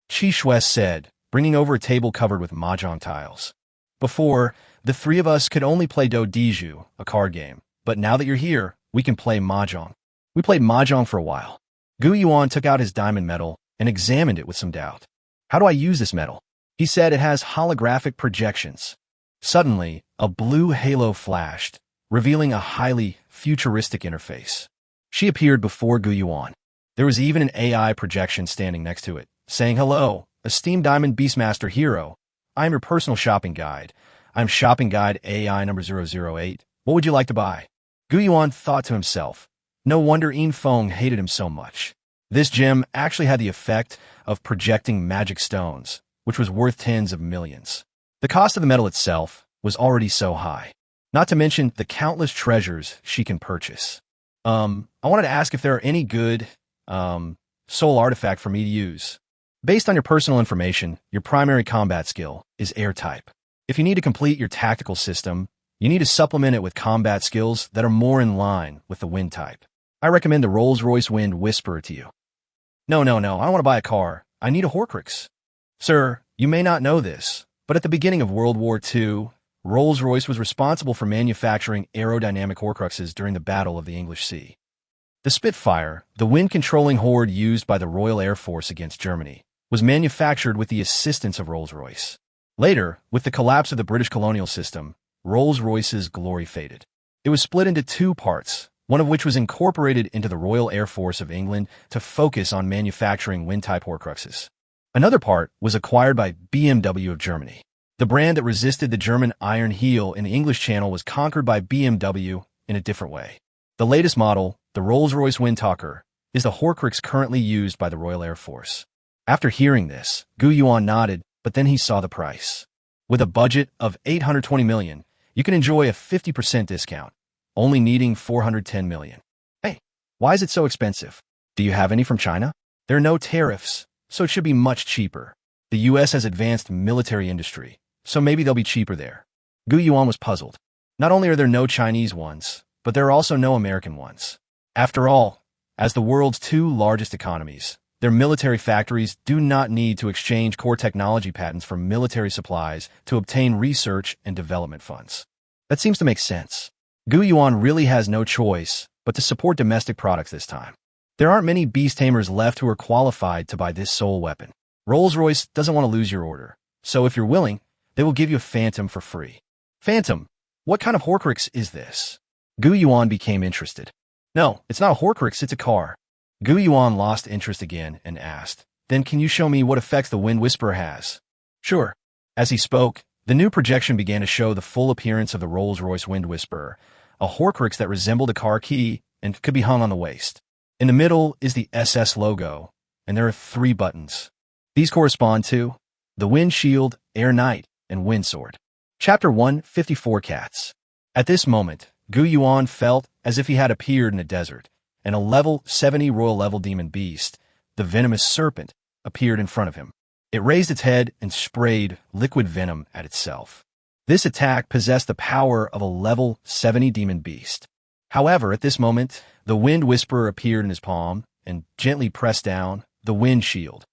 Chi Shui said, bringing over a table covered with mahjong tiles. "Before, the three of us could only play do diju, a card game, but now that you're here, we can play mahjong." We played mahjong for a while. Gu Yuan took out his diamond medal and examined it with some doubt. "How do I use this medal?" He said it has holographic projections. Suddenly, a blue halo flashed, revealing a highly futuristic interface. She appeared before Gu Yuan. There was even an AI projection standing next to it, saying, "Hello, esteemed Diamond Beastmaster Hero. I am your personal shopping guide. I'm Shopping Guide AI number 008. What would you like to buy?" Gu Yuan thought to himself, no wonder Yin Feng hated him so much. This gem actually had the effect of projecting magic stones, which was worth tens of millions. The cost of the metal itself was already so high, not to mention the countless treasures she can purchase. I wanted to ask if there are any good, soul artifact for me to use. Based on your personal information, your primary combat skill is air type. If you need to complete your tactical system, you need to supplement it with combat skills that are more in line with the wind type. I recommend the Rolls-Royce Wind Whisperer to you. No, I don't want to buy a car. I need a Horcrux. Sir, you may not know this, but at the beginning of World War II, Rolls-Royce was responsible for manufacturing aerodynamic Horcruxes during the Battle of the English Sea. The Spitfire, the wind-controlling horde used by the Royal Air Force against Germany, was manufactured with the assistance of Rolls-Royce. Later, with the collapse of the British colonial system, Rolls-Royce's glory faded. It was split into two parts, one of which was incorporated into the Royal Air Force of England to focus on manufacturing wind-type Horcruxes. Another part was acquired by BMW of Germany. The brand that resisted the German Iron Heel in the English Channel was conquered by BMW in a different way. The latest model, the Rolls-Royce Windtalker, is the Horcrux currently used by the Royal Air Force. After hearing this, Gu Yuan nodded, but then he saw the price. With a budget of $820 million, you can enjoy a 50% discount, only needing $410 million. Hey, why is it so expensive? Do you have any from China? There are no tariffs, so it should be much cheaper. The US has advanced military industry, so maybe they'll be cheaper there. Gu Yuan was puzzled. Not only are there no Chinese ones, but there are also no American ones. After all, as the world's two largest economies, their military factories do not need to exchange core technology patents for military supplies to obtain research and development funds. That seems to make sense. Gu Yuan really has no choice but to support domestic products this time. There aren't many beast tamers left who are qualified to buy this soul weapon. Rolls-Royce doesn't want to lose your order, so if you're willing, they will give you a Phantom for free. Phantom? What kind of Horcrux is this? Gu Yuan became interested. No, it's not a Horcrux, it's a car. Gu Yuan lost interest again and asked, then can you show me what effects the Wind Whisperer has? Sure. As he spoke, the new projection began to show the full appearance of the Rolls-Royce Wind Whisperer, a Horcrux that resembled a car key and could be hung on the waist. In the middle is the SS logo, and there are 3 buttons. These correspond to the Wind Shield, Air Knight, and Wind Sword. Chapter 1, 54 Cats. At this moment, Gu Yuan felt as if he had appeared in a desert, and a level 70 Royal Level Demon Beast, the Venomous Serpent, appeared in front of him. It raised its head and sprayed liquid venom at itself. This attack possessed the power of a level 70 Demon Beast. However, at this moment, the Wind Whisperer appeared in his palm and gently pressed down the Wind Shield.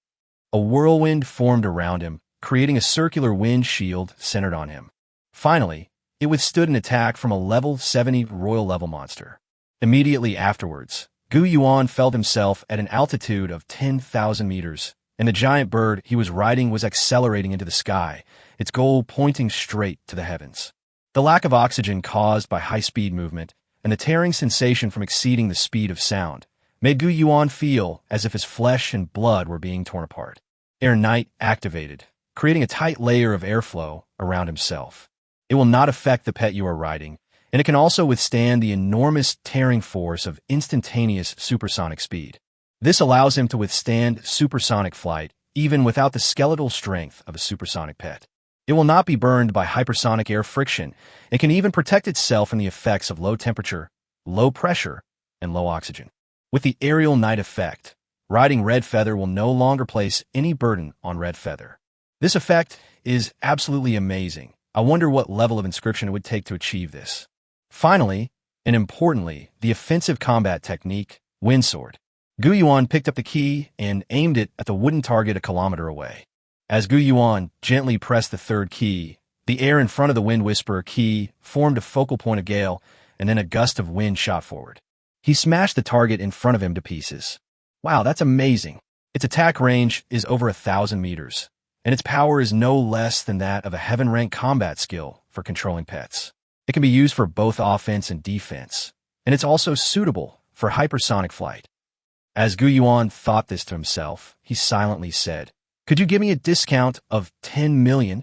A whirlwind formed around him, creating a circular wind shield centered on him. Finally, it withstood an attack from a level 70 Royal Level monster. Immediately afterwards, Gu Yuan felt himself at an altitude of 10,000 meters, and the giant bird he was riding was accelerating into the sky, its goal pointing straight to the heavens. The lack of oxygen caused by high-speed movement and the tearing sensation from exceeding the speed of sound made Gu Yuan feel as if his flesh and blood were being torn apart. Air Knight activated, creating a tight layer of airflow around himself. It will not affect the pet you are riding, and it can also withstand the enormous tearing force of instantaneous supersonic speed. This allows him to withstand supersonic flight even without the skeletal strength of a supersonic pet. It will not be burned by hypersonic air friction and can even protect itself from the effects of low temperature, low pressure, and low oxygen. With the Aerial Knight effect, riding Red Feather will no longer place any burden on Red Feather. This effect is absolutely amazing. I wonder what level of inscription it would take to achieve this. Finally, and importantly, the offensive combat technique, Wind Sword. Gu Yuan picked up the key and aimed it at the wooden target a kilometer away. As Gu Yuan gently pressed the 3rd key, the air in front of the Wind Whisperer key formed a focal point of gale, and then a gust of wind shot forward. He smashed the target in front of him to pieces. Wow, that's amazing. Its attack range is over 1,000 meters, and its power is no less than that of a heaven-ranked combat skill for controlling pets. It can be used for both offense and defense, and it's also suitable for hypersonic flight. As Gu Yuan thought this to himself, he silently said, "Could you give me a discount of 10 million?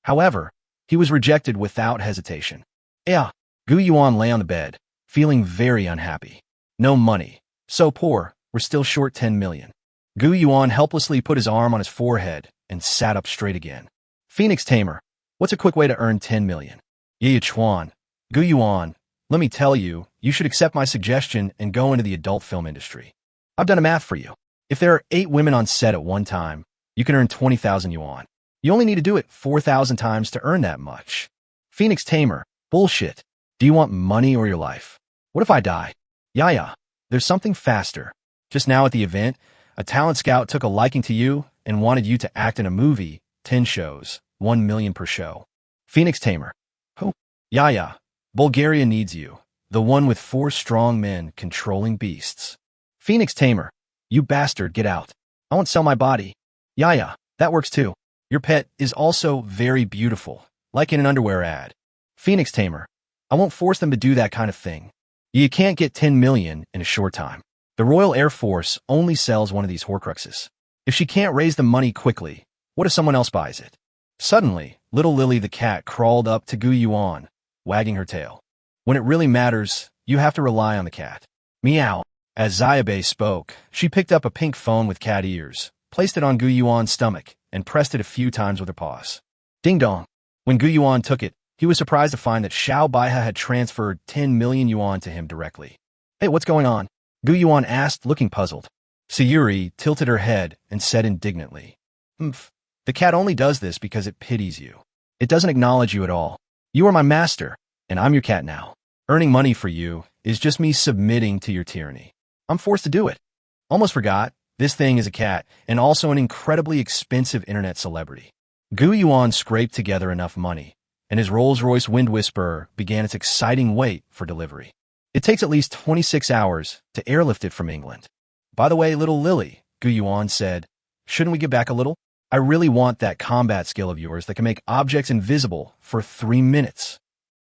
However, he was rejected without hesitation. Yeah, Gu Yuan lay on the bed, feeling very unhappy. No money. So poor, we're still short 10 million. Gu Yuan helplessly put his arm on his forehead and sat up straight again. Phoenix Tamer, what's a quick way to earn 10 million? Ye Chuan, Gu Yuan, let me tell you, you should accept my suggestion and go into the adult film industry. I've done a math for you. If there are 8 women on set at one time, you can earn 20,000 yuan. You only need to do it 4,000 times to earn that much. Phoenix Tamer, bullshit. Do you want money or your life? What if I die? Yeah, there's something faster. Just now at the event, a talent scout took a liking to you and wanted you to act in a movie, 10 shows, 1 million per show. Phoenix Tamer. Oh, yeah. Bulgaria needs you. The one with 4 strong men controlling beasts. Phoenix Tamer. You bastard, get out. I won't sell my body. Yeah, that works too. Your pet is also very beautiful, like in an underwear ad. Phoenix Tamer. I won't force them to do that kind of thing. You can't get 10 million in a short time. The Royal Air Force only sells one of these Horcruxes. If she can't raise the money quickly, what if someone else buys it? Suddenly, little Lily the cat crawled up to Gu Yuan, wagging her tail. When it really matters, you have to rely on the cat. Meow. As Xiaobei spoke, she picked up a pink phone with cat ears, placed it on Gu Yuan's stomach, and pressed it a few times with her paws. Ding dong. When Gu Yuan took it, he was surprised to find that Xiao Baihe had transferred 10 million yuan to him directly. Hey, what's going on? Gu Yuan asked, looking puzzled. Sayuri tilted her head and said indignantly, "Humph. The cat only does this because it pities you. It doesn't acknowledge you at all. You are my master, and I'm your cat now. Earning money for you is just me submitting to your tyranny. I'm forced to do it. Almost forgot, this thing is a cat and also an incredibly expensive internet celebrity." Gu Yuan scraped together enough money, and his Rolls-Royce Wind Whisperer began its exciting wait for delivery. It takes at least 26 hours to airlift it from England. By the way, little Lily, Gu Yuan said, shouldn't we get back a little? I really want that combat skill of yours that can make objects invisible for 3 minutes.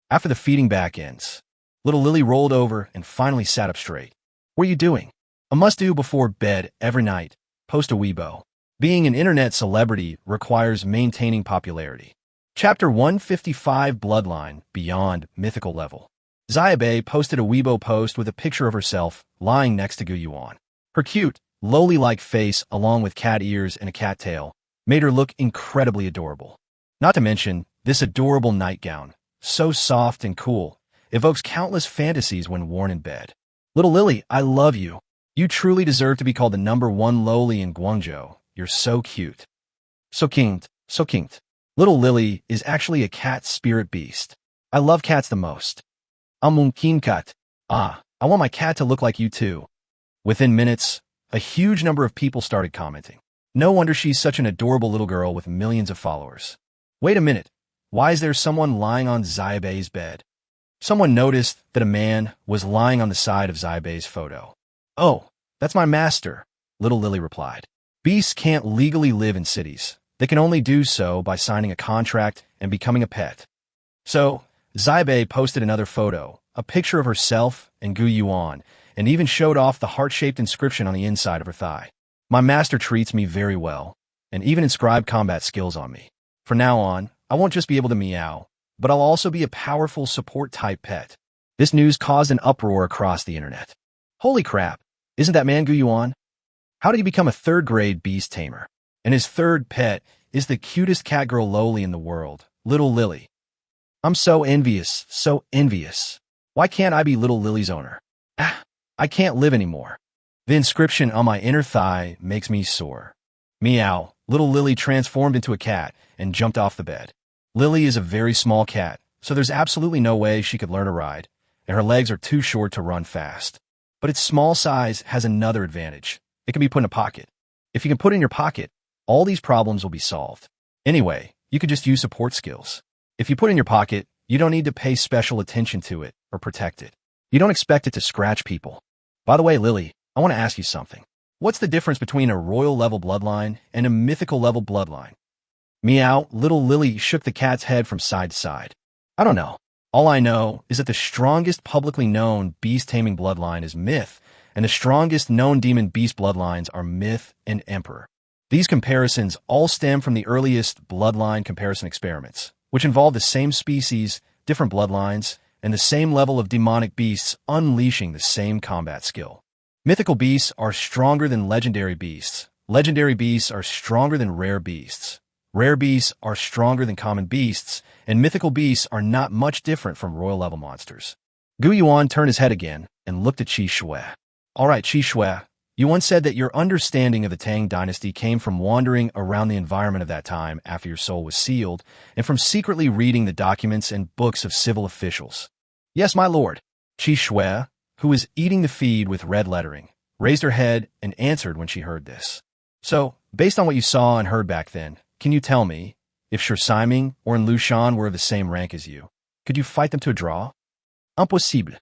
After the feeding back ends, little Lily rolled over and finally sat up straight. What are you doing? A must-do before bed every night. Post a Weibo. Being an internet celebrity requires maintaining popularity. Chapter 155 Bloodline Beyond Mythical Level. Xiaobei posted a Weibo post with a picture of herself lying next to Gu Yuan. Her cute, lowly-like face along with cat ears and a cat tail made her look incredibly adorable. Not to mention, this adorable nightgown, so soft and cool, evokes countless fantasies when worn in bed. Little Lily, I love you. You truly deserve to be called the #1 loli in Guangzhou. You're so cute. So cute, so cute. Little Lily is actually a cat spirit beast. I love cats the most. King cat. I want my cat to look like you too. Within minutes, a huge number of people started commenting. No wonder she's such an adorable little girl with millions of followers. Wait a minute. Why is there someone lying on Xiaobei's bed? Someone noticed that a man was lying on the side of Xiaobei's photo. Oh, that's my master, little Lily replied. Beasts can't legally live in cities. They can only do so by signing a contract and becoming a pet. So, Xiaobei posted another photo, a picture of herself and Gu Yuan, and even showed off the heart-shaped inscription on the inside of her thigh. My master treats me very well, and even inscribed combat skills on me. From now on, I won't just be able to meow, but I'll also be a powerful support-type pet. This news caused an uproar across the internet. Holy crap, isn't that man Gu Yuan? How did he become a third-grade beast tamer? And his third pet is the cutest catgirl loli in the world, little Lily. I'm so envious, so envious. Why can't I be little Lily's owner? I can't live anymore. The inscription on my inner thigh makes me sore. Meow, little Lily transformed into a cat and jumped off the bed. Lily is a very small cat, so there's absolutely no way she could learn to ride, and her legs are too short to run fast. But its small size has another advantage. It can be put in a pocket. If you can put it in your pocket, all these problems will be solved. Anyway, you could just use support skills. If you put it in your pocket, you don't need to pay special attention to it or protect it. You don't expect it to scratch people. By the way, Lily, I want to ask you something. What's the difference between a royal-level bloodline and a mythical-level bloodline? Meow, little Lily shook the cat's head from side to side. I don't know. All I know is that the strongest publicly known beast-taming bloodline is Myth, and the strongest known demon-beast bloodlines are Myth and Emperor. These comparisons all stem from the earliest bloodline comparison experiments, which involve the same species, different bloodlines, and the same level of demonic beasts unleashing the same combat skill. Mythical beasts are stronger than legendary beasts. Legendary beasts are stronger than rare beasts. Rare beasts are stronger than common beasts, and mythical beasts are not much different from royal-level monsters. Gu Yuan turned his head again and looked at Qi Shui. All right, Qi Shui, you once said that your understanding of the Tang dynasty came from wandering around the environment of that time after your soul was sealed, and from secretly reading the documents and books of civil officials. Yes, my lord. Qi Shui, who was eating the feed with red lettering, raised her head and answered when she heard this. So, based on what you saw and heard back then, can you tell me, if Shi Siming or Lushan were of the same rank as you, could you fight them to a draw? Impossible.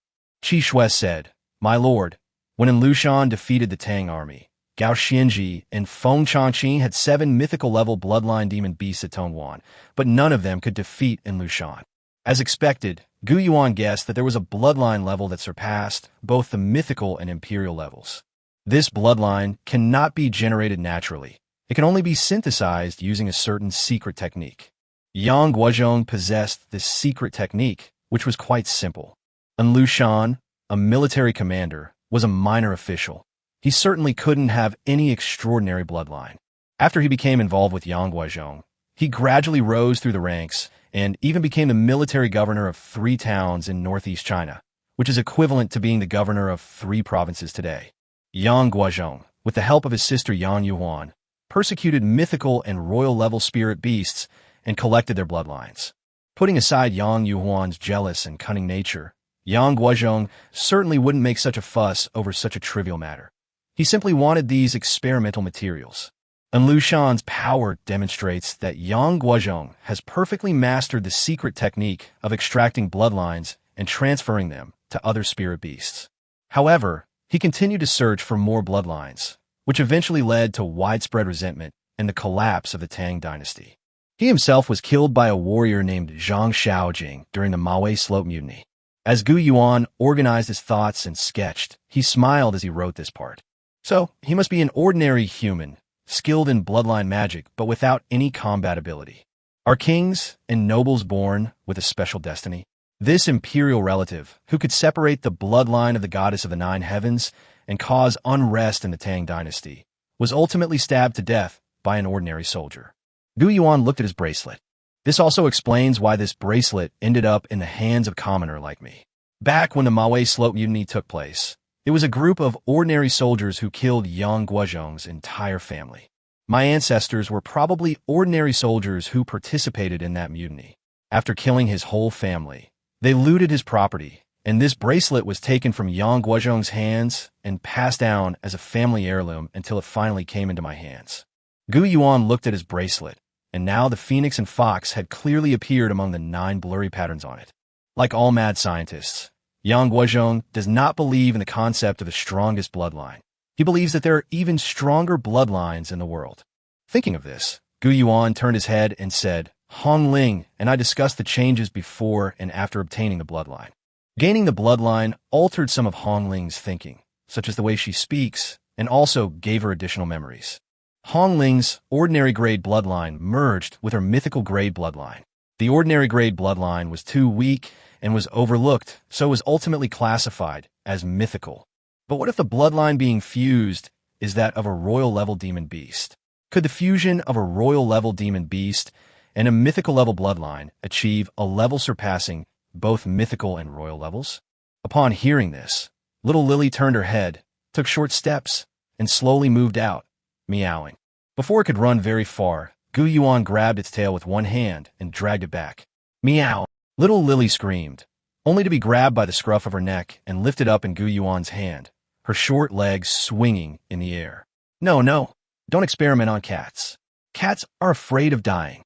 Qi Shui said, My lord, when Lushan defeated the Tang army, Gao Xianji, and Feng Changqi had 7 mythical-level bloodline demon beasts at Tongwan, but none of them could defeat in Lushan. As expected, Gu Yuan guessed that there was a bloodline level that surpassed both the mythical and imperial levels. This bloodline cannot be generated naturally. It can only be synthesized using a certain secret technique. Yang Guozhong possessed this secret technique, which was quite simple. And Lu Shan, a military commander, was a minor official. He certainly couldn't have any extraordinary bloodline. After he became involved with Yang Guozhong, he gradually rose through the ranks and even became the military governor of 3 towns in northeast China, which is equivalent to being the governor of 3 provinces today. Yang Guozhong, with the help of his sister Yang Yuan, persecuted mythical and royal-level spirit beasts and collected their bloodlines. Putting aside Yang Yuan's jealous and cunning nature, Yang Guozhong certainly wouldn't make such a fuss over such a trivial matter. He simply wanted these experimental materials. And Lu Shan's power demonstrates that Yang Guozhong has perfectly mastered the secret technique of extracting bloodlines and transferring them to other spirit beasts. However, he continued to search for more bloodlines, which eventually led to widespread resentment and the collapse of the Tang dynasty. He himself was killed by a warrior named Zhang Shaojing during the Maui Slope Mutiny. As Gu Yuan organized his thoughts and sketched, he smiled as he wrote this part. So, he must be an ordinary human, skilled in bloodline magic, but without any combat ability. Are kings and nobles born with a special destiny? This imperial relative, who could separate the bloodline of the goddess of the 9 heavens and cause unrest in the Tang dynasty, was ultimately stabbed to death by an ordinary soldier. Gu Yuan looked at his bracelet. This also explains why this bracelet ended up in the hands of a commoner like me. Back when the Maui Slope Mutiny took place, it was a group of ordinary soldiers who killed Yang Guozhong's entire family. My ancestors were probably ordinary soldiers who participated in that mutiny. After killing his whole family, they looted his property, and this bracelet was taken from Yang Guozhong's hands and passed down as a family heirloom until it finally came into my hands. Gu Yuan looked at his bracelet, and now the phoenix and fox had clearly appeared among the 9 blurry patterns on it. Like all mad scientists, Yang Guozhong does not believe in the concept of the strongest bloodline. He believes that there are even stronger bloodlines in the world. Thinking of this, Gu Yuan turned his head and said, Hong Ling and I discussed the changes before and after obtaining the bloodline. Gaining the bloodline altered some of Hong Ling's thinking, such as the way she speaks, and also gave her additional memories. Hong Ling's ordinary grade bloodline merged with her mythical grade bloodline. The ordinary grade bloodline was too weak and was overlooked, so was ultimately classified as mythical. But what if the bloodline being fused is that of a royal-level demon beast? Could the fusion of a royal-level demon beast and a mythical-level bloodline achieve a level surpassing both mythical and royal levels? Upon hearing this, little Lily turned her head, took short steps, and slowly moved out, meowing. Before it could run very far, Gu Yuan grabbed its tail with one hand and dragged it back. Meow! Little Lily screamed, only to be grabbed by the scruff of her neck and lifted up in Gu Yuan's hand, her short legs swinging in the air. No, don't experiment on cats. Cats are afraid of dying.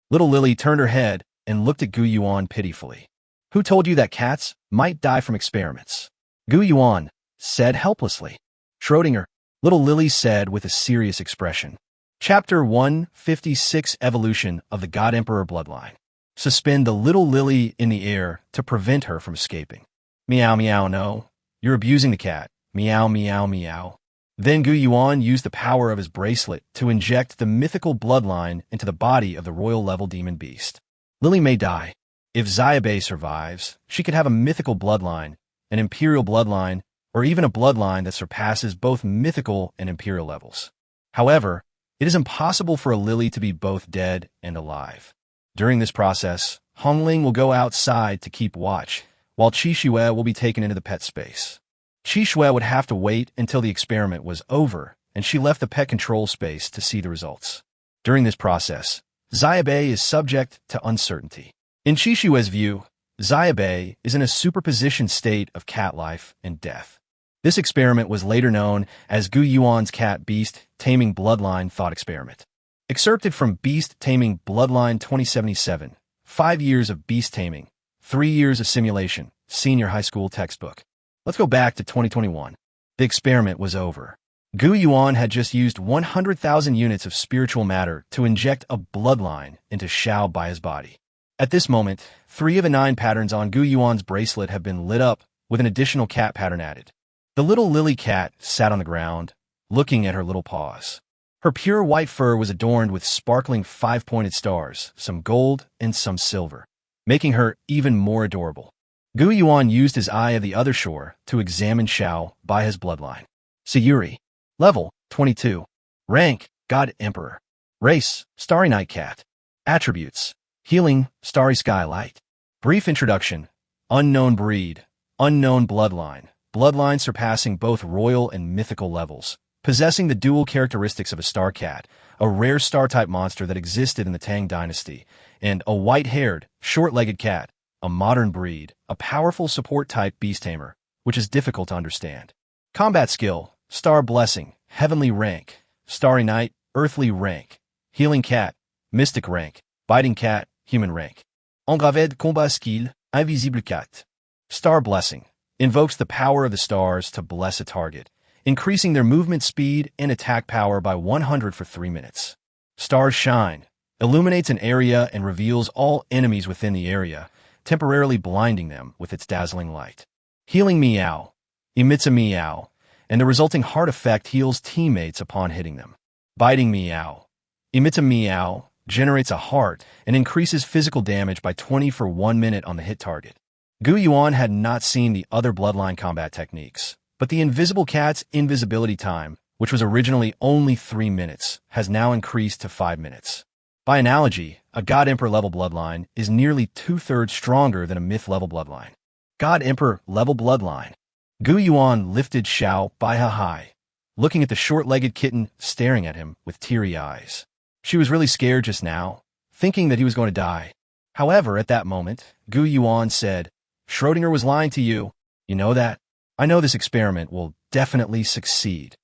Little Lily turned her head and looked at Gu Yuan pitifully. Who told you that cats might die from experiments? Gu Yuan said helplessly. Schrödinger, Little Lily said with a serious expression. Chapter 156 Evolution of the God Emperor Bloodline. Suspend the little Lily in the air to prevent her from escaping. Meow, meow, no. You're abusing the cat. Meow, meow, meow. Then Gu Yuan used the power of his bracelet to inject the mythical bloodline into the body of the royal-level demon beast. Lily may die. If Xiaobei survives, she could have a mythical bloodline, an imperial bloodline, or even a bloodline that surpasses both mythical and imperial levels. However, it is impossible for a Lily to be both dead and alive. During this process, Hongling will go outside to keep watch, while Qixue will be taken into the pet space. Qixue would have to wait until the experiment was over, and she left the pet control space to see the results. During this process, Xiaobei is subject to uncertainty. In Qixue's view, Xiaobei is in a superposition state of cat life and death. This experiment was later known as Gu Yuan's Cat Beast Taming Bloodline Thought Experiment. Excerpted from Beast Taming Bloodline 2077, 5 years of beast taming, 3 years of simulation, senior high school textbook. Let's go back to 2021. The experiment was over. Gu Yuan had just used 100,000 units of spiritual matter to inject a bloodline into Xiao Bai's body. At this moment, 3 of the 9 patterns on Gu Yuan's bracelet have been lit up, with an additional cat pattern added. The little lily cat sat on the ground, looking at her little paws. Her pure white fur was adorned with sparkling 5-pointed stars, some gold and some silver, making her even more adorable. Gu Yuan used his eye of the other shore to examine Xiao Bai's bloodline. Sayuri. Level, 22. Rank, God Emperor. Race, Starry Night Cat. Attributes, Healing, Starry Sky Light. Brief introduction, Unknown breed, unknown bloodline. Bloodline surpassing both royal and mythical levels. Possessing the dual characteristics of a star cat, a rare star-type monster that existed in the Tang dynasty, and a white-haired, short-legged cat, a modern breed, a powerful support-type beast tamer, which is difficult to understand. Combat skill, Star Blessing, Heavenly rank, Starry Night, Earthly rank, Healing cat, Mystic rank, Biting cat, Human rank. Engravé de combat skill, Invisible cat. Star Blessing, invokes the power of the stars to bless a target, increasing their movement speed and attack power by 100 for 3 minutes. Stars Shine, illuminates an area and reveals all enemies within the area, temporarily blinding them with its dazzling light. Healing Meow, emits a meow, and the resulting heart effect heals teammates upon hitting them. Biting Meow, emits a meow, generates a heart, and increases physical damage by 20 for 1 minute on the hit target. Gu Yuan had not seen the other bloodline combat techniques, but the invisible cat's invisibility time, which was originally only 3 minutes, has now increased to 5 minutes. By analogy, a God Emperor level bloodline is nearly 2/3 stronger than a myth level bloodline. God Emperor level bloodline. Gu Yuan lifted Xiao Bai high, looking at the short-legged kitten staring at him with teary eyes. She was really scared just now, thinking that he was going to die. However, at that moment, Gu Yuan said, Schrödinger was lying to you. You know that? I know this experiment will definitely succeed.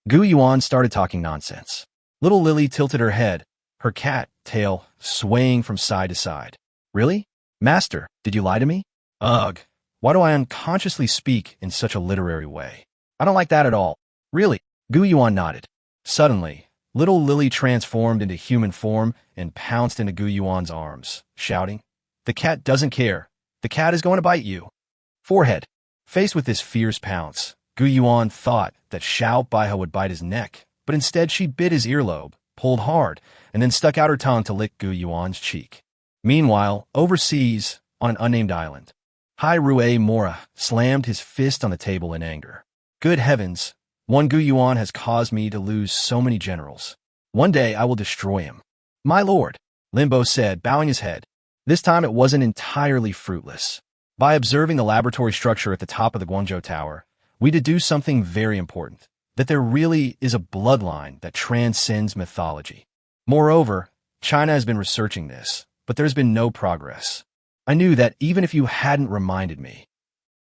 Gu Yuan started talking nonsense. Little Lily tilted her head, her cat tail swaying from side to side. Really? Master, did you lie to me? Ugh. Why do I unconsciously speak in such a literary way? I don't like that at all. Really? Gu Yuan nodded. Suddenly, little Lily transformed into human form and pounced into Gu Yuan's arms, shouting, The cat doesn't care. The cat is going to bite you. Forehead. Faced with this fierce pounce, Gu Yuan thought that Xiao Baihe would bite his neck, but instead she bit his earlobe, pulled hard, and then stuck out her tongue to lick Gu Yuan's cheek. Meanwhile, overseas, on an unnamed island, Hai Rue Mora slammed his fist on the table in anger. Good heavens, one Gu Yuan has caused me to lose so many generals. One day I will destroy him. My lord, Limbo said, bowing his head. This time it wasn't entirely fruitless. By observing the laboratory structure at the top of the Guangzhou Tower, we deduce something very important, that there really is a bloodline that transcends mythology. Moreover, China has been researching this, but there's been no progress. I knew that even if you hadn't reminded me.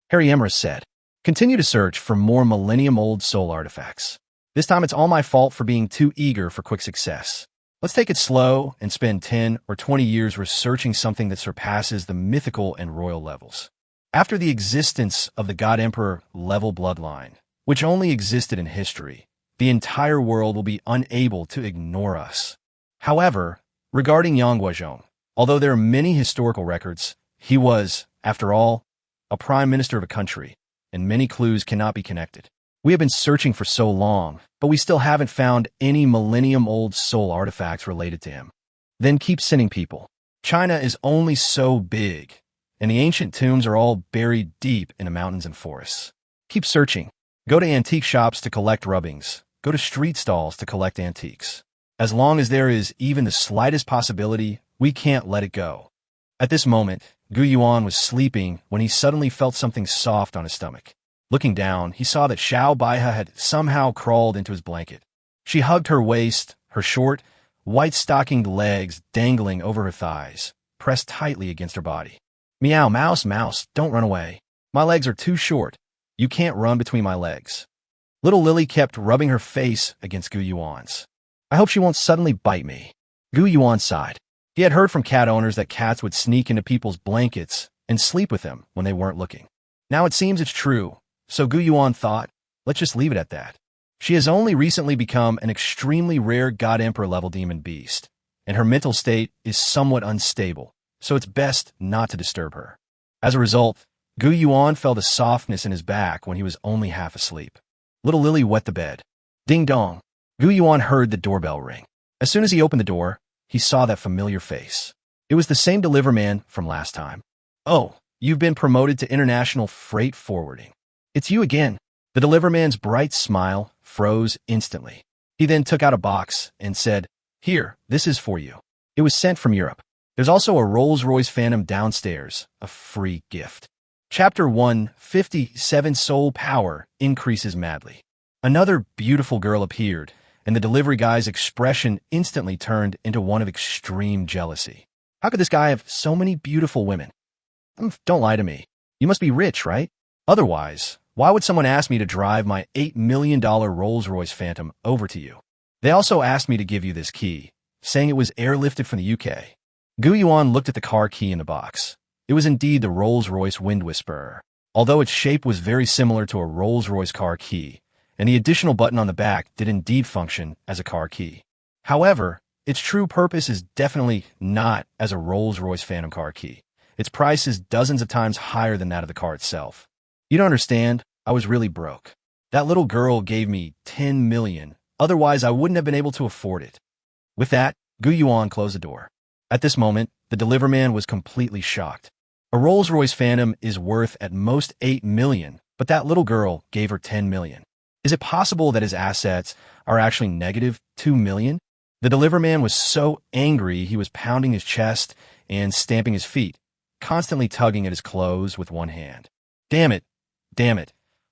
Harry Emrys said, Continue to search for more millennium-old soul artifacts. This time it's all my fault for being too eager for quick success. Let's take it slow and spend 10 or 20 years researching something that surpasses the mythical and royal levels. After the existence of the God Emperor level bloodline, which only existed in history, the entire world will be unable to ignore us. However, regarding Yang Guozhong, although there are many historical records, he was, after all, a prime minister of a country, and many clues cannot be connected. We have been searching for so long, but we still haven't found any millennium-old soul artifacts related to him. Then keep sending people. China is only so big, and the ancient tombs are all buried deep in the mountains and forests. Keep searching. Go to antique shops to collect rubbings. Go to street stalls to collect antiques. As long as there is even the slightest possibility, we can't let it go. At this moment, Gu Yuan was sleeping when he suddenly felt something soft on his stomach. Looking down, he saw that Xiao Baihe had somehow crawled into his blanket. She hugged her waist, her short, white-stockinged legs dangling over her thighs, pressed tightly against her body. Meow, mouse, mouse, don't run away. My legs are too short. You can't run between my legs. Little Lily kept rubbing her face against Gu Yuan's. I hope she won't suddenly bite me. Gu Yuan sighed. He had heard from cat owners that cats would sneak into people's blankets and sleep with them when they weren't looking. Now it seems it's true, so Gu Yuan thought, let's just leave it at that. She has only recently become an extremely rare God Emperor level demon beast, and her mental state is somewhat unstable, so it's best not to disturb her. As a result, Gu Yuan felt a softness in his back when he was only half asleep. Little Lily wet the bed. Ding dong. Gu Yuan heard the doorbell ring. As soon as he opened the door, he saw that familiar face. It was the same deliverman from last time. Oh, you've been promoted to international freight forwarding. It's you again. The deliverman's bright smile froze instantly. He then took out a box and said, "Here, this is for you. It was sent from Europe. There's also a Rolls-Royce Phantom downstairs, a free gift." Chapter 157 Soul Power increases madly. Another beautiful girl appeared, and the delivery guy's expression instantly turned into one of extreme jealousy. How could this guy have so many beautiful women? Don't lie to me. You must be rich, right? Otherwise, why would someone ask me to drive my $8 million Rolls-Royce Phantom over to you? They also asked me to give you this key, saying it was airlifted from the UK. Gu Yuan looked at the car key in the box. It was indeed the Rolls-Royce Wind Whisperer, although its shape was very similar to a Rolls-Royce car key, and the additional button on the back did indeed function as a car key. However, its true purpose is definitely not as a Rolls-Royce Phantom car key. Its price is dozens of times higher than that of the car itself. You don't understand, I was really broke. That little girl gave me 10 million, otherwise I wouldn't have been able to afford it. With that, Gu Yuan closed the door. At this moment, the deliverman was completely shocked. A Rolls-Royce Phantom is worth at most 8 million, but that little girl gave her 10 million. Is it possible that his assets are actually negative 2 million? The deliverman was so angry he was pounding his chest and stamping his feet, constantly tugging at his clothes with one hand. Damn it.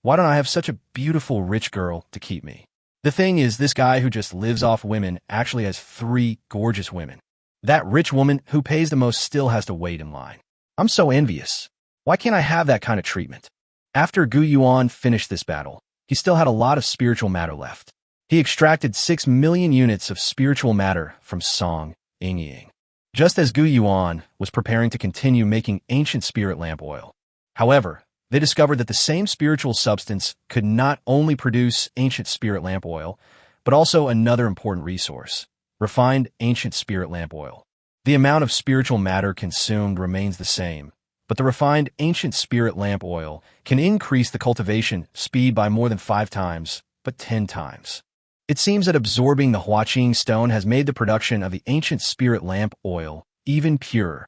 Why don't I have such a beautiful rich girl to keep me? The thing is, this guy who just lives off women actually has 3 gorgeous women. That rich woman who pays the most still has to wait in line. I'm so envious. Why can't I have that kind of treatment? After Gu Yuan finished this battle, he still had a lot of spiritual matter left. He extracted 6 million units of spiritual matter from Song Ying. Just as Gu Yuan was preparing to continue making ancient spirit lamp oil. However, they discovered that the same spiritual substance could not only produce ancient spirit lamp oil, but also another important resource, refined ancient spirit lamp oil. The amount of spiritual matter consumed remains the same, but the refined ancient spirit lamp oil can increase the cultivation speed by more than 5 times, but 10 times. It seems that absorbing the Huaqing stone has made the production of the ancient spirit lamp oil even purer.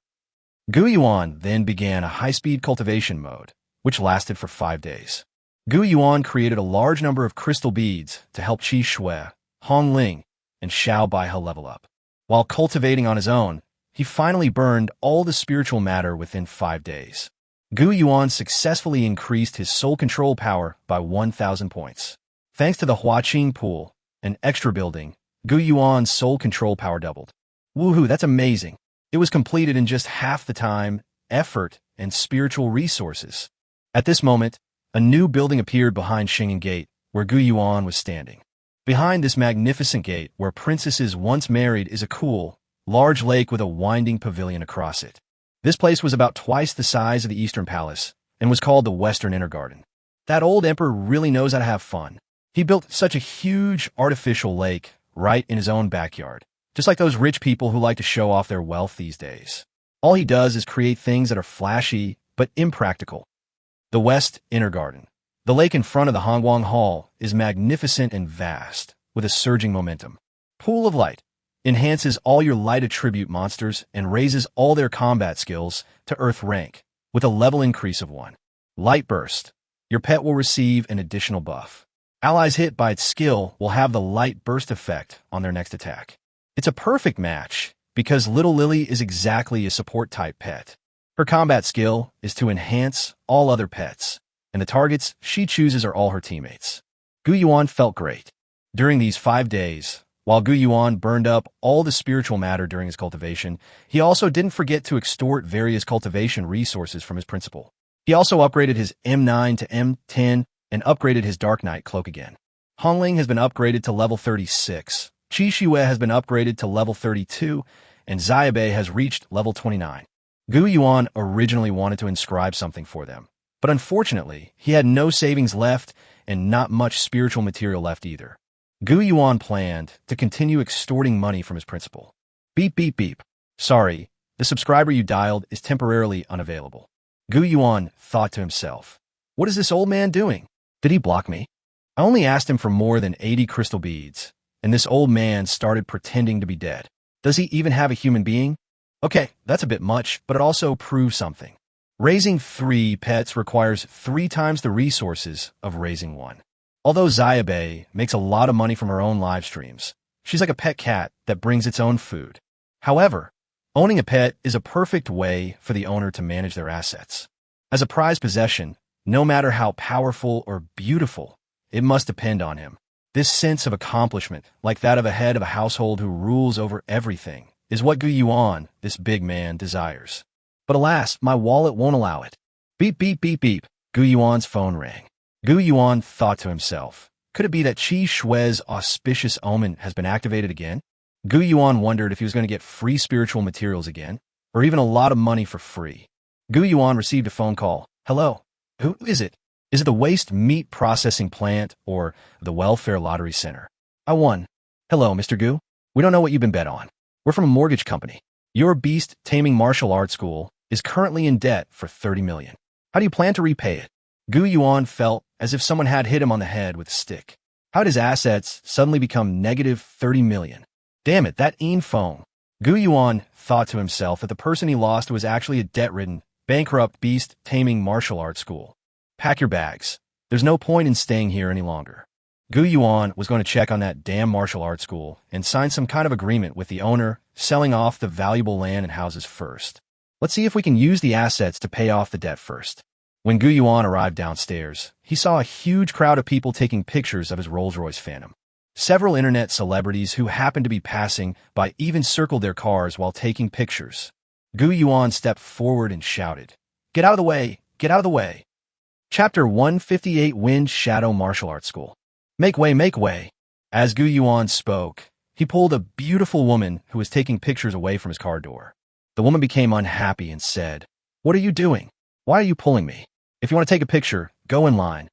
Gu Yuan then began a high-speed cultivation mode, which lasted for 5 days. Gu Yuan created a large number of crystal beads to help Qi Shui, Hong Ling, and Xiao Baihe level up. While cultivating on his own, he finally burned all the spiritual matter within 5 days. Gu Yuan successfully increased his soul control power by 1,000 points. Thanks to the Huaqing pool and extra building, Gu Yuan's soul control power doubled. Woohoo, that's amazing. It was completed in just half the time, effort, and spiritual resources. At this moment, a new building appeared behind Shingen Gate, where Gu Yuan was standing. Behind this magnificent gate, where princesses once married, is a cool, large lake with a winding pavilion across it. This place was about twice the size of the Eastern Palace, and was called the Western Inner Garden. That old emperor really knows how to have fun. He built such a huge artificial lake right in his own backyard, just like those rich people who like to show off their wealth these days. All he does is create things that are flashy but impractical. The West Inner Garden. The lake in front of the Hongguang Hall is magnificent and vast, with a surging momentum. Pool of Light enhances all your light attribute monsters and raises all their combat skills to Earth rank, with a level increase of 1. Light Burst. Your pet will receive an additional buff. Allies hit by its skill will have the Light Burst effect on their next attack. It's a perfect match, because Little Lily is exactly a support-type pet. Her combat skill is to enhance all other pets, and the targets she chooses are all her teammates. Gu Yuan felt great. During these 5 days, while Gu Yuan burned up all the spiritual matter during his cultivation, he also didn't forget to extort various cultivation resources from his principal. He also upgraded his M9 to M10 and upgraded his Dark Knight cloak again. Hongling has been upgraded to level 36, Qi Shui has been upgraded to level 32, and Xiaobei has reached level 29. Gu Yuan originally wanted to inscribe something for them, but unfortunately, he had no savings left and not much spiritual material left either. Gu Yuan planned to continue extorting money from his principal. Beep beep beep. Sorry, the subscriber you dialed is temporarily unavailable. Gu Yuan thought to himself. What is this old man doing? Did he block me? I only asked him for more than 80 crystal beads, and this old man started pretending to be dead. Does he even have a human being? Okay, that's a bit much, but it also proves something. Raising 3 pets requires 3 times the resources of raising 1. Although Xiaobei makes a lot of money from her own live streams, she's like a pet cat that brings its own food. However, owning a pet is a perfect way for the owner to manage their assets. As a prized possession, no matter how powerful or beautiful, it must depend on him. This sense of accomplishment, like that of a head of a household who rules over everything, is what Gu Yuan, this big man, desires. But alas, my wallet won't allow it. Beep, beep, beep, beep. Gu Yuan's phone rang. Gu Yuan thought to himself, could it be that Qi Shui's auspicious omen has been activated again? Gu Yuan wondered if he was going to get free spiritual materials again, or even a lot of money for free. Gu Yuan received a phone call. Hello, who is it? Is it the waste meat processing plant or the welfare lottery center? I won. Hello, Mr. Gu. We don't know what you've been bet on. We're from a mortgage company. Your beast taming martial arts school is currently in debt for 30 million. How do you plan to repay it? Gu Yuan felt as if someone had hit him on the head with a stick. How did his assets suddenly become negative 30 million? Damn it, that phone. Gu Yuan thought to himself that the person he lost was actually a debt-ridden, bankrupt beast taming martial arts school. Pack your bags. There's no point in staying here any longer. Gu Yuan was going to check on that damn martial arts school and sign some kind of agreement with the owner, selling off the valuable land and houses first. Let's see if we can use the assets to pay off the debt first. When Gu Yuan arrived downstairs, he saw a huge crowd of people taking pictures of his Rolls-Royce Phantom. Several internet celebrities who happened to be passing by even circled their cars while taking pictures. Gu Yuan stepped forward and shouted, "Get out of the way! Get out of the way!" Chapter 158 Wind Shadow Martial Arts School. Make way, make way. As Gu Yuan spoke, he pulled a beautiful woman who was taking pictures away from his car door. The woman became unhappy and said, "What are you doing? Why are you pulling me? If you want to take a picture, go in line."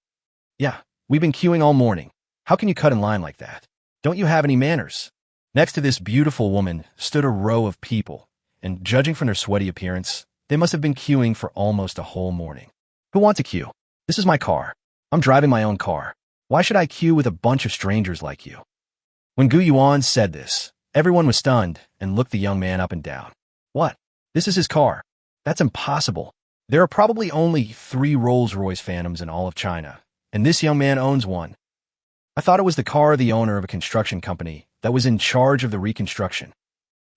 "Yeah, we've been queuing all morning. How can you cut in line like that? Don't you have any manners?" Next to this beautiful woman stood a row of people, and judging from their sweaty appearance, they must have been queuing for almost a whole morning. "Who wants to queue? This is my car. I'm driving my own car. Why should I queue with a bunch of strangers like you?" When Gu Yuan said this, everyone was stunned and looked the young man up and down. "What? This is his car? That's impossible. There are probably only 3 Rolls-Royce Phantoms in all of China, and this young man owns one. I thought it was the car of the owner of a construction company that was in charge of the reconstruction.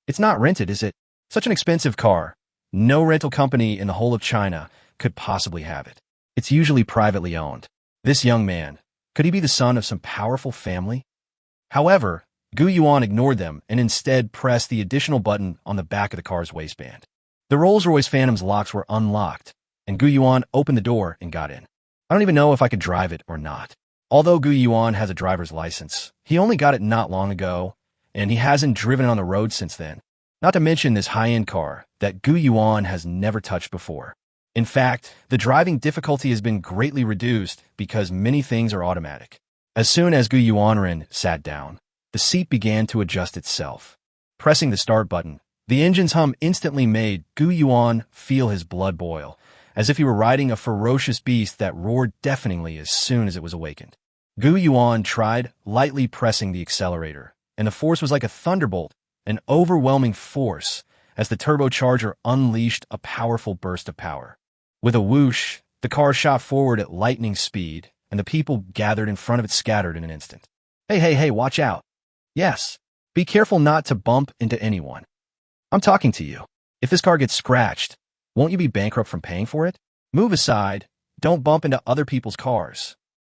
It's not rented, is it? Such an expensive car. No rental company in the whole of China could possibly have it. It's usually privately owned. This young man, could he be the son of some powerful family?" However, Gu Yuan ignored them and instead pressed the additional button on the back of the car's waistband. The Rolls-Royce Phantom's locks were unlocked, and Gu Yuan opened the door and got in. I don't even know if I could drive it or not. Although Gu Yuan has a driver's license, he only got it not long ago, and he hasn't driven it on the road since then. Not to mention this high-end car that Gu Yuan has never touched before. In fact, the driving difficulty has been greatly reduced because many things are automatic. As soon as Gu Yuanren sat down, the seat began to adjust itself. Pressing the start button, the engine's hum instantly made Gu Yuan feel his blood boil, as if he were riding a ferocious beast that roared deafeningly as soon as it was awakened. Gu Yuan tried lightly pressing the accelerator, and the force was like a thunderbolt, an overwhelming force, as the turbocharger unleashed a powerful burst of power. With a whoosh, the car shot forward at lightning speed, and the people gathered in front of it scattered in an instant. Hey, hey, hey, watch out. Yes, be careful not to bump into anyone. I'm talking to you. If this car gets scratched, won't you be bankrupt from paying for it? Move aside. Don't bump into other people's cars.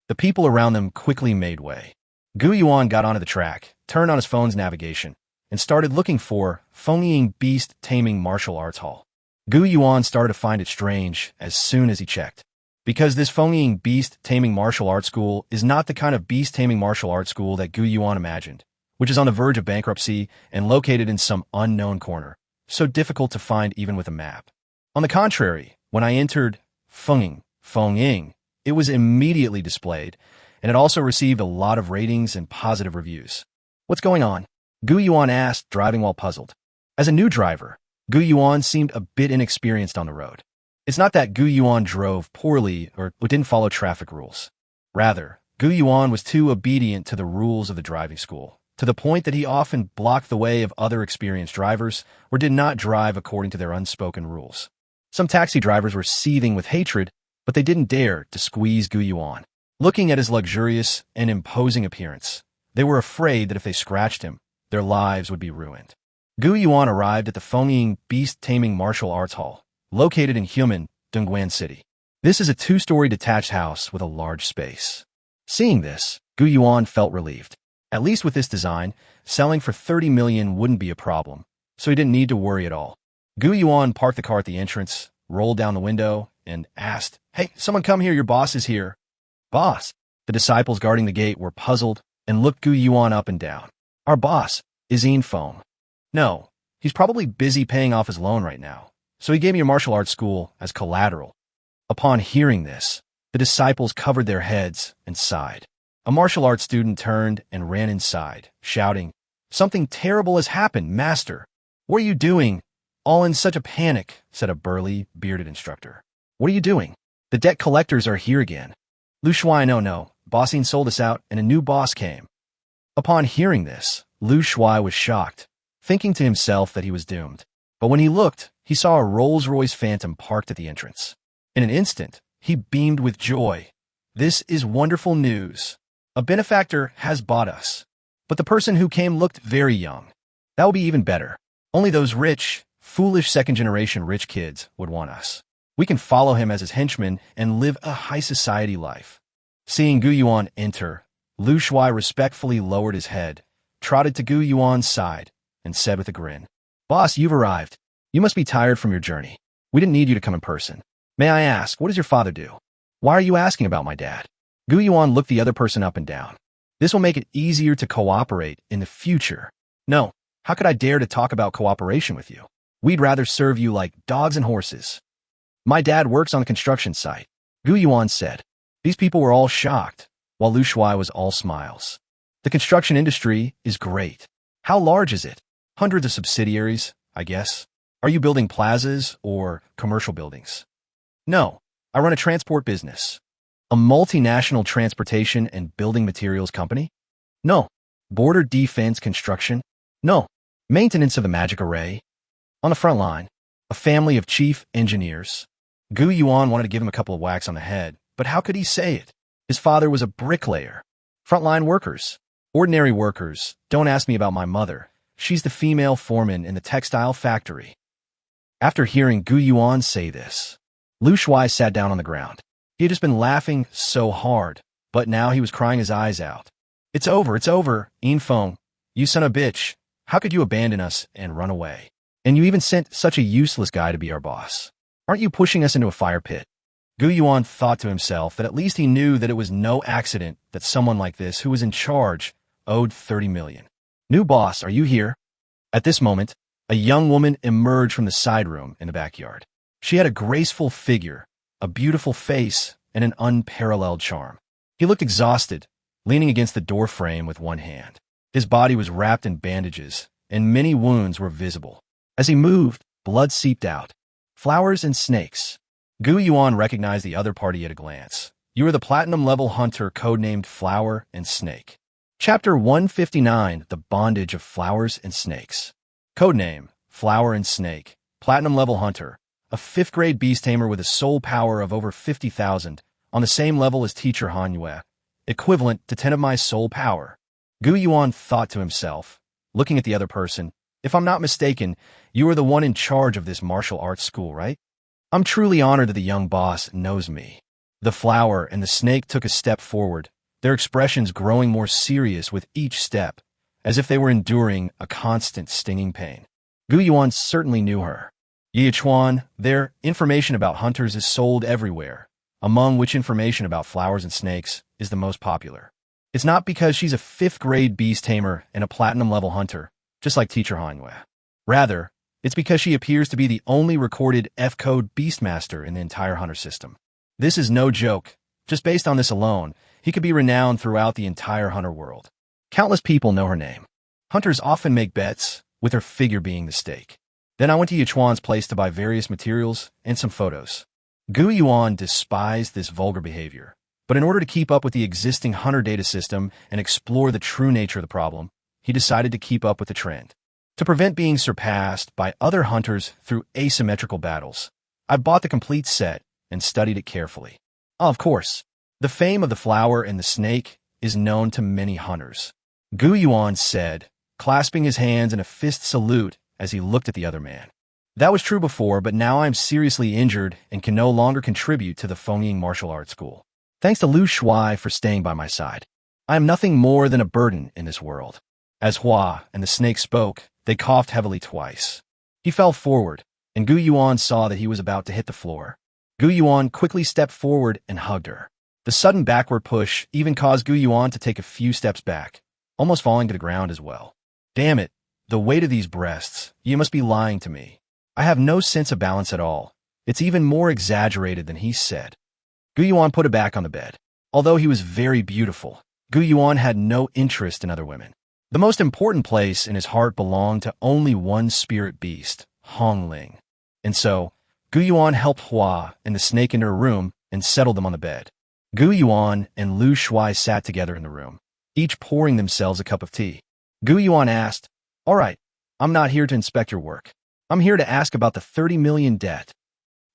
The people around them quickly made way. Gu Yuan got onto the track, turned on his phone's navigation, and started looking for Fengying Beast Taming Martial Arts Hall. Gu Yuan started to find it strange as soon as he checked, because this Fengying Beast Taming Martial Arts School is not the kind of beast taming martial arts school that Gu Yuan imagined, which is on the verge of bankruptcy and located in some unknown corner, so difficult to find even with a map. On the contrary, when I entered Fengying, it was immediately displayed and it also received a lot of ratings and positive reviews. What's going on? Gu Yuan asked, driving while puzzled. As a new driver, Gu Yuan seemed a bit inexperienced on the road. It's not that Gu Yuan drove poorly or didn't follow traffic rules. Rather, Gu Yuan was too obedient to the rules of the driving school, to the point that he often blocked the way of other experienced drivers or did not drive according to their unspoken rules. Some taxi drivers were seething with hatred, but they didn't dare to squeeze Gu Yuan. Looking at his luxurious and imposing appearance, they were afraid that if they scratched him, their lives would be ruined. Gu Yuan arrived at the Fengying Beast-Taming Martial Arts Hall, located in Human, Dongguan City. This is a two-story detached house with a large space. Seeing this, Gu Yuan felt relieved. At least with this design, selling for 30 million wouldn't be a problem, so he didn't need to worry at all. Gu Yuan parked the car at the entrance, rolled down the window, and asked, "Hey, someone come here, your boss is here." "Boss?" The disciples guarding the gate were puzzled and looked Gu Yuan up and down. "Our boss is Infeng." "No, he's probably busy paying off his loan right now, so he gave me a martial arts school as collateral." Upon hearing this, the disciples covered their heads and sighed. A martial arts student turned and ran inside, shouting, "Something terrible has happened, master." "What are you doing?" "All in such a panic," said a burly, bearded instructor. "What are you doing?" "The debt collectors are here again." "Lu Shuai, no. Bossing sold us out and a new boss came." Upon hearing this, Lu Shuai was shocked, thinking to himself that he was doomed. But when he looked, he saw a Rolls-Royce Phantom parked at the entrance. In an instant, he beamed with joy. "This is wonderful news. A benefactor has bought us." But the person who came looked very young. "That will be even better. Only those rich, foolish second-generation rich kids would want us. We can follow him as his henchman and live a high-society life." Seeing Gu Yuan enter, Lu Shuai respectfully lowered his head, trotted to Gu Yuan's side, and said with a grin, "Boss, you've arrived. You must be tired from your journey. We didn't need you to come in person. May I ask, what does your father do?" "Why are you asking about my dad?" Gu Yuan looked the other person up and down. "This will make it easier to cooperate in the future." "No, how could I dare to talk about cooperation with you? We'd rather serve you like dogs and horses." "My dad works on a construction site," Gu Yuan said. These people were all shocked, while Lu Shuai was all smiles. "The construction industry is great. How large is it?" "Hundreds of subsidiaries, I guess." "Are you building plazas or commercial buildings?" "No, I run a transport business." "A multinational transportation and building materials company?" "No." "Border defense construction?" "No." "Maintenance of the magic array?" "On the front line." "A family of chief engineers?" Gu Yuan wanted to give him a couple of whacks on the head, but how could he say it? His father was a bricklayer. "Frontline workers." "Ordinary workers. Don't ask me about my mother. She's the female foreman in the textile factory." After hearing Gu Yuan say this, Lu Shuai sat down on the ground. He had just been laughing so hard, but now he was crying his eyes out. It's over, Infeng. You son of a bitch. How could you abandon us and run away? And you even sent such a useless guy to be our boss. Aren't you pushing us into a fire pit?" Gu Yuan thought to himself that at least he knew that it was no accident that someone like this, who was in charge, owed 30 million. "New boss, are you here?" At this moment, a young woman emerged from the side room in the backyard. She had a graceful figure, a beautiful face, and an unparalleled charm. He looked exhausted, leaning against the door frame with one hand. His body was wrapped in bandages, and many wounds were visible. As he moved, blood seeped out. "Flowers and snakes." Gu Yuan recognized the other party at a glance. "You are the platinum-level hunter codenamed Flower and Snake." Chapter 159, The Bondage of Flowers and Snakes. Codename, Flower and Snake. Platinum-level hunter. A 5th-grade beast tamer with a soul power of over 50,000, on the same level as teacher Manhwa, equivalent to 10 of my soul power. Gu Yuan thought to himself, looking at the other person, "If I'm not mistaken, you are the one in charge of this martial arts school, right? I'm truly honored that the young boss knows me." The flower and the snake took a step forward, their expressions growing more serious with each step, as if they were enduring a constant stinging pain. Gu Yuan certainly knew her. Yichuan, their information about hunters is sold everywhere, among which information about flowers and snakes is the most popular. It's not because she's a 5th-grade beast tamer and a platinum-level hunter, just like teacher Hanwei. Rather, it's because she appears to be the only recorded F-code beastmaster in the entire hunter system. This is no joke. Just based on this alone, he could be renowned throughout the entire hunter world. Countless people know her name. Hunters often make bets, with her figure being the stake. Then I went to Yichuan's place to buy various materials and some photos. Gu Yuan despised this vulgar behavior, but in order to keep up with the existing hunter data system and explore the true nature of the problem, he decided to keep up with the trend. To prevent being surpassed by other hunters through asymmetrical battles, I bought the complete set and studied it carefully. Of course, the fame of the flower and the snake is known to many hunters. Gu Yuan said, clasping his hands in a fist salute as he looked at the other man. That was true before, but now I am seriously injured and can no longer contribute to the Fengying martial arts school. Thanks to Lu Shuai for staying by my side. I am nothing more than a burden in this world. As Hua and the snake spoke, they coughed heavily twice. He fell forward, and Gu Yuan saw that he was about to hit the floor. Gu Yuan quickly stepped forward and hugged her. The sudden backward push even caused Gu Yuan to take a few steps back, almost falling to the ground as well. Damn it, the weight of these breasts, you must be lying to me. I have no sense of balance at all. It's even more exaggerated than he said. Gu Yuan put it back on the bed. Although he was very beautiful, Gu Yuan had no interest in other women. The most important place in his heart belonged to only one spirit beast, Hong Ling. And so, Gu Yuan helped Hua and the snake into her room and settled them on the bed. Gu Yuan and Lu Shuai sat together in the room, each pouring themselves a cup of tea. Gu Yuan asked, "All right, I'm not here to inspect your work. I'm here to ask about the 30 million debt."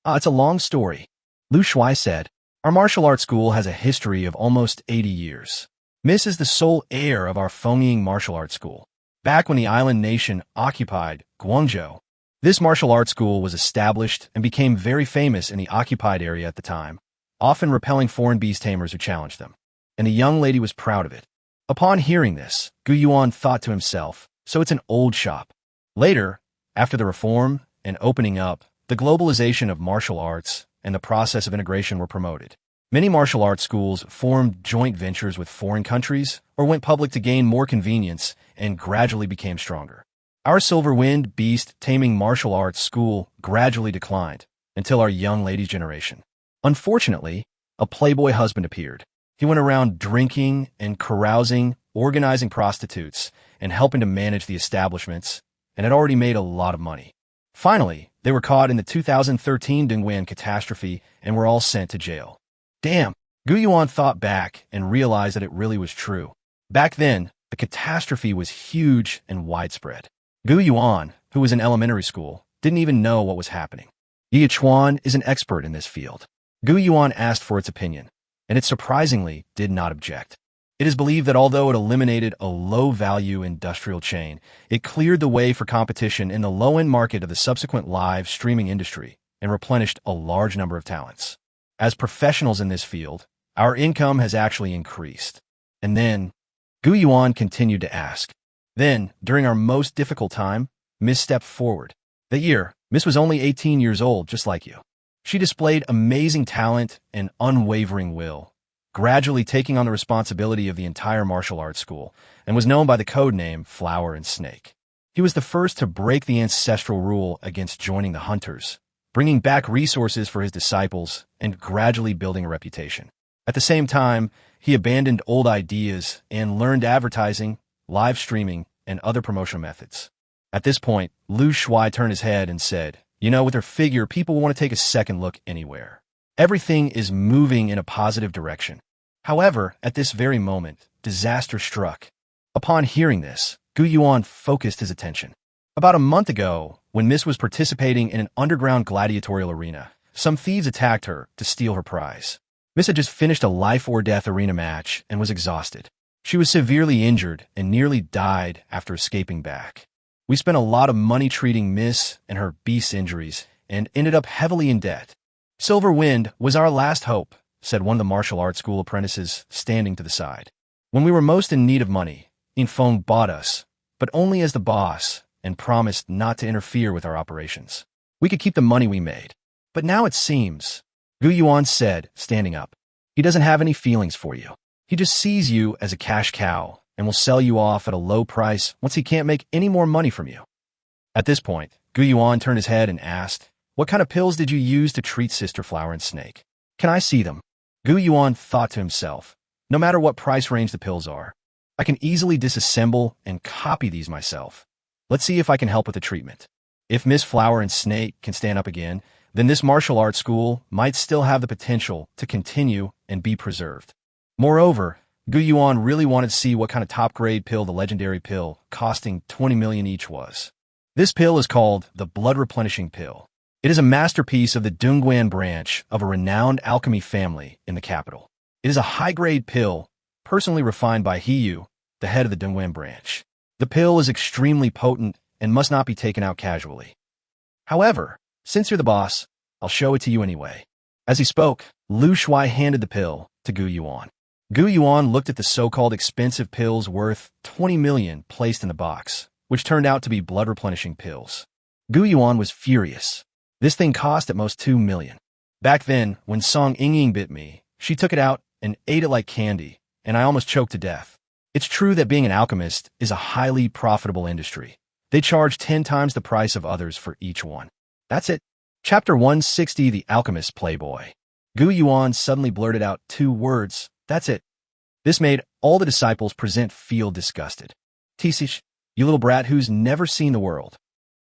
It's a long story. Lu Shuai said, "Our martial arts school has a history of almost 80 years. Miss is the sole heir of our Fengying martial arts school. Back when the island nation occupied Guangzhou, this martial arts school was established and became very famous in the occupied area at the time, often repelling foreign beast tamers who challenged them. And the young lady was proud of it." Upon hearing this, Gu Yuan thought to himself, so it's an old shop. Later, after the reform and opening up, the globalization of martial arts and the process of integration were promoted. Many martial arts schools formed joint ventures with foreign countries or went public to gain more convenience and gradually became stronger. Our Silver Wind Beast Taming Martial Arts School gradually declined until our young ladies' generation. Unfortunately, a playboy husband appeared. He went around drinking and carousing, organizing prostitutes, and helping to manage the establishments, and had already made a lot of money. Finally, they were caught in the 2013 Dongguan catastrophe and were all sent to jail. Damn, Gu Yuan thought back and realized that it really was true. Back then, the catastrophe was huge and widespread. Gu Yuan, who was in elementary school, didn't even know what was happening. Yichuan is an expert in this field. Gu Yuan asked for its opinion, and it surprisingly did not object. It is believed that although it eliminated a low-value industrial chain, it cleared the way for competition in the low-end market of the subsequent live streaming industry and replenished a large number of talents. As professionals in this field, our income has actually increased. And then, Gu Yuan continued to ask. Then, during our most difficult time, Miss stepped forward. That year, Miss was only 18 years old, just like you. She displayed amazing talent and unwavering will, gradually taking on the responsibility of the entire martial arts school, and was known by the code name Flower and Snake. He was the first to break the ancestral rule against joining the hunters, bringing back resources for his disciples and gradually building a reputation. At the same time, he abandoned old ideas and learned advertising, live streaming, and other promotional methods. At this point, Lu Shuai turned his head and said, "You know, with her figure, people will want to take a second look anywhere. Everything is moving in a positive direction." However, at this very moment, disaster struck. Upon hearing this, Gu Yuan focused his attention. About a month ago, when Miss was participating in an underground gladiatorial arena, some thieves attacked her to steal her prize. Miss had just finished a life-or-death arena match and was exhausted. She was severely injured and nearly died after escaping back. We spent a lot of money treating Miss and her beast's injuries and ended up heavily in debt. "Silver Wind was our last hope," said one of the martial arts school apprentices, standing to the side. "When we were most in need of money, Infeng bought us, but only as the boss, and promised not to interfere with our operations. We could keep the money we made. But now it seems," Gu Yuan said, standing up, "he doesn't have any feelings for you. He just sees you as a cash cow and will sell you off at a low price once he can't make any more money from you." At this point, Gu Yuan turned his head and asked, "What kind of pills did you use to treat Sister Flower and Snake? Can I see them?" Gu Yuan thought to himself, No matter what price range the pills are, I can easily disassemble and copy these myself. Let's see if I can help with the treatment. If Miss Flower and Snake can stand up again, then this martial arts school might still have the potential to continue and be preserved. Moreover, Gu Yuan really wanted to see what kind of top-grade pill the legendary pill, costing 20 million each was. This pill is called the blood-replenishing pill. It is a masterpiece of the Dongguan branch of a renowned alchemy family in the capital. It is a high-grade pill, personally refined by Yu, the head of the Dongguan branch. The pill is extremely potent and must not be taken out casually. However, since you're the boss, I'll show it to you anyway. As he spoke, Lu Shuai handed the pill to Gu Yuan. Gu Yuan looked at the so-called expensive pills worth 20 million placed in the box, which turned out to be blood-replenishing pills. Gu Yuan was furious. This thing cost at most 2 million. Back then, when Song Yingying bit me, she took it out and ate it like candy, and I almost choked to death. It's true that being an alchemist is a highly profitable industry. They charge 10 times the price of others for each one. That's it. Chapter 160, The Alchemist Playboy. Gu Yuan suddenly blurted out 2 words. That's it. This made all the disciples present feel disgusted. Tisish, you little brat who's never seen the world.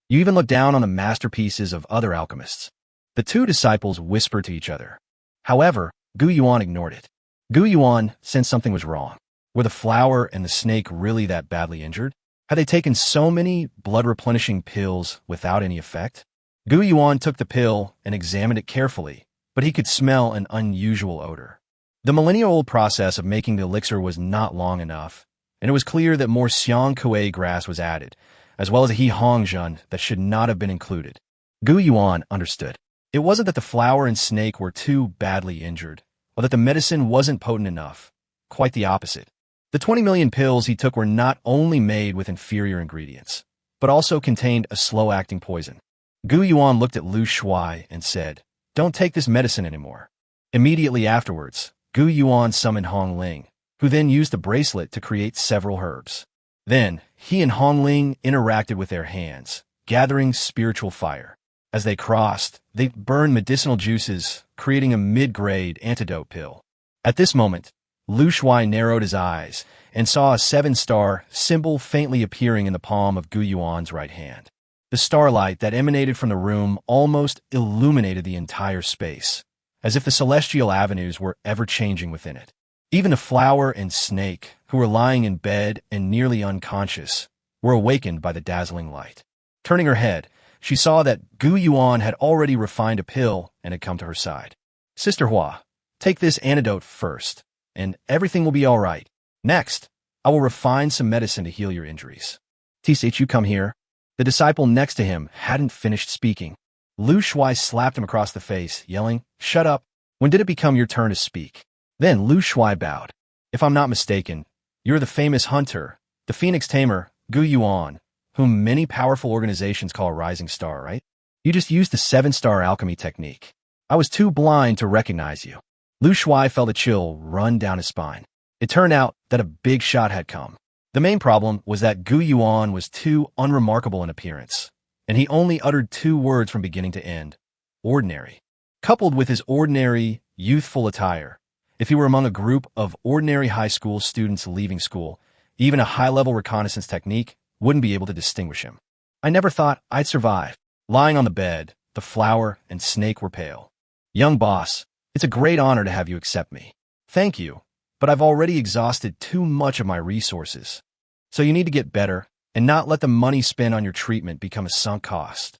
You even look down on the masterpieces of other alchemists. The 2 disciples whispered to each other. However, Gu Yuan ignored it. Gu Yuan sensed something was wrong. Were the flower and the snake really that badly injured? Had they taken so many blood-replenishing pills without any effect? Gu Yuan took the pill and examined it carefully, but he could smell an unusual odor. The millennia-old process of making the elixir was not long enough, and it was clear that more Xiang Kuei grass was added, as well as a He Hong Zhen that should not have been included. Gu Yuan understood. It wasn't that the flower and snake were too badly injured, or that the medicine wasn't potent enough. Quite the opposite. The 20 million pills he took were not only made with inferior ingredients, but also contained a slow-acting poison. Gu Yuan looked at Lu Shuai and said, "Don't take this medicine anymore." Immediately afterwards, Gu Yuan summoned Hong Ling, who then used the bracelet to create several herbs. Then, he and Hong Ling interacted with their hands, gathering spiritual fire. As they crossed, they burned medicinal juices, creating a mid-grade antidote pill. At this moment, Lu Shuai narrowed his eyes and saw a 7-star symbol faintly appearing in the palm of Gu Yuan's right hand. The starlight that emanated from the room almost illuminated the entire space, as if the celestial avenues were ever-changing within it. Even the flower and snake, who were lying in bed and nearly unconscious, were awakened by the dazzling light. Turning her head, she saw that Gu Yuan had already refined a pill and had come to her side. "Sister Hua, take this antidote first, and everything will be all right. Next, I will refine some medicine to heal your injuries." "Tsh, you come here." The disciple next to him hadn't finished speaking. Lu Shuai slapped him across the face, yelling, "Shut up! When did it become your turn to speak?" Then Lu Shuai bowed. "If I'm not mistaken, you're the famous hunter, the Phoenix Tamer, Gu Yuan, whom many powerful organizations call a rising star, right? You just used the 7-star alchemy technique. I was too blind to recognize you." Lu Shuai felt a chill run down his spine. It turned out that a big shot had come. The main problem was that Gu Yuan was too unremarkable in appearance, and he only uttered 2 words from beginning to end: ordinary. Coupled with his ordinary, youthful attire, if he were among a group of ordinary high school students leaving school, even a high-level reconnaissance technique wouldn't be able to distinguish him. "I never thought I'd survive." Lying on the bed, the flower and snake were pale. "Young boss, it's a great honor to have you accept me." "Thank you, but I've already exhausted too much of my resources. So you need to get better and not let the money spent on your treatment become a sunk cost."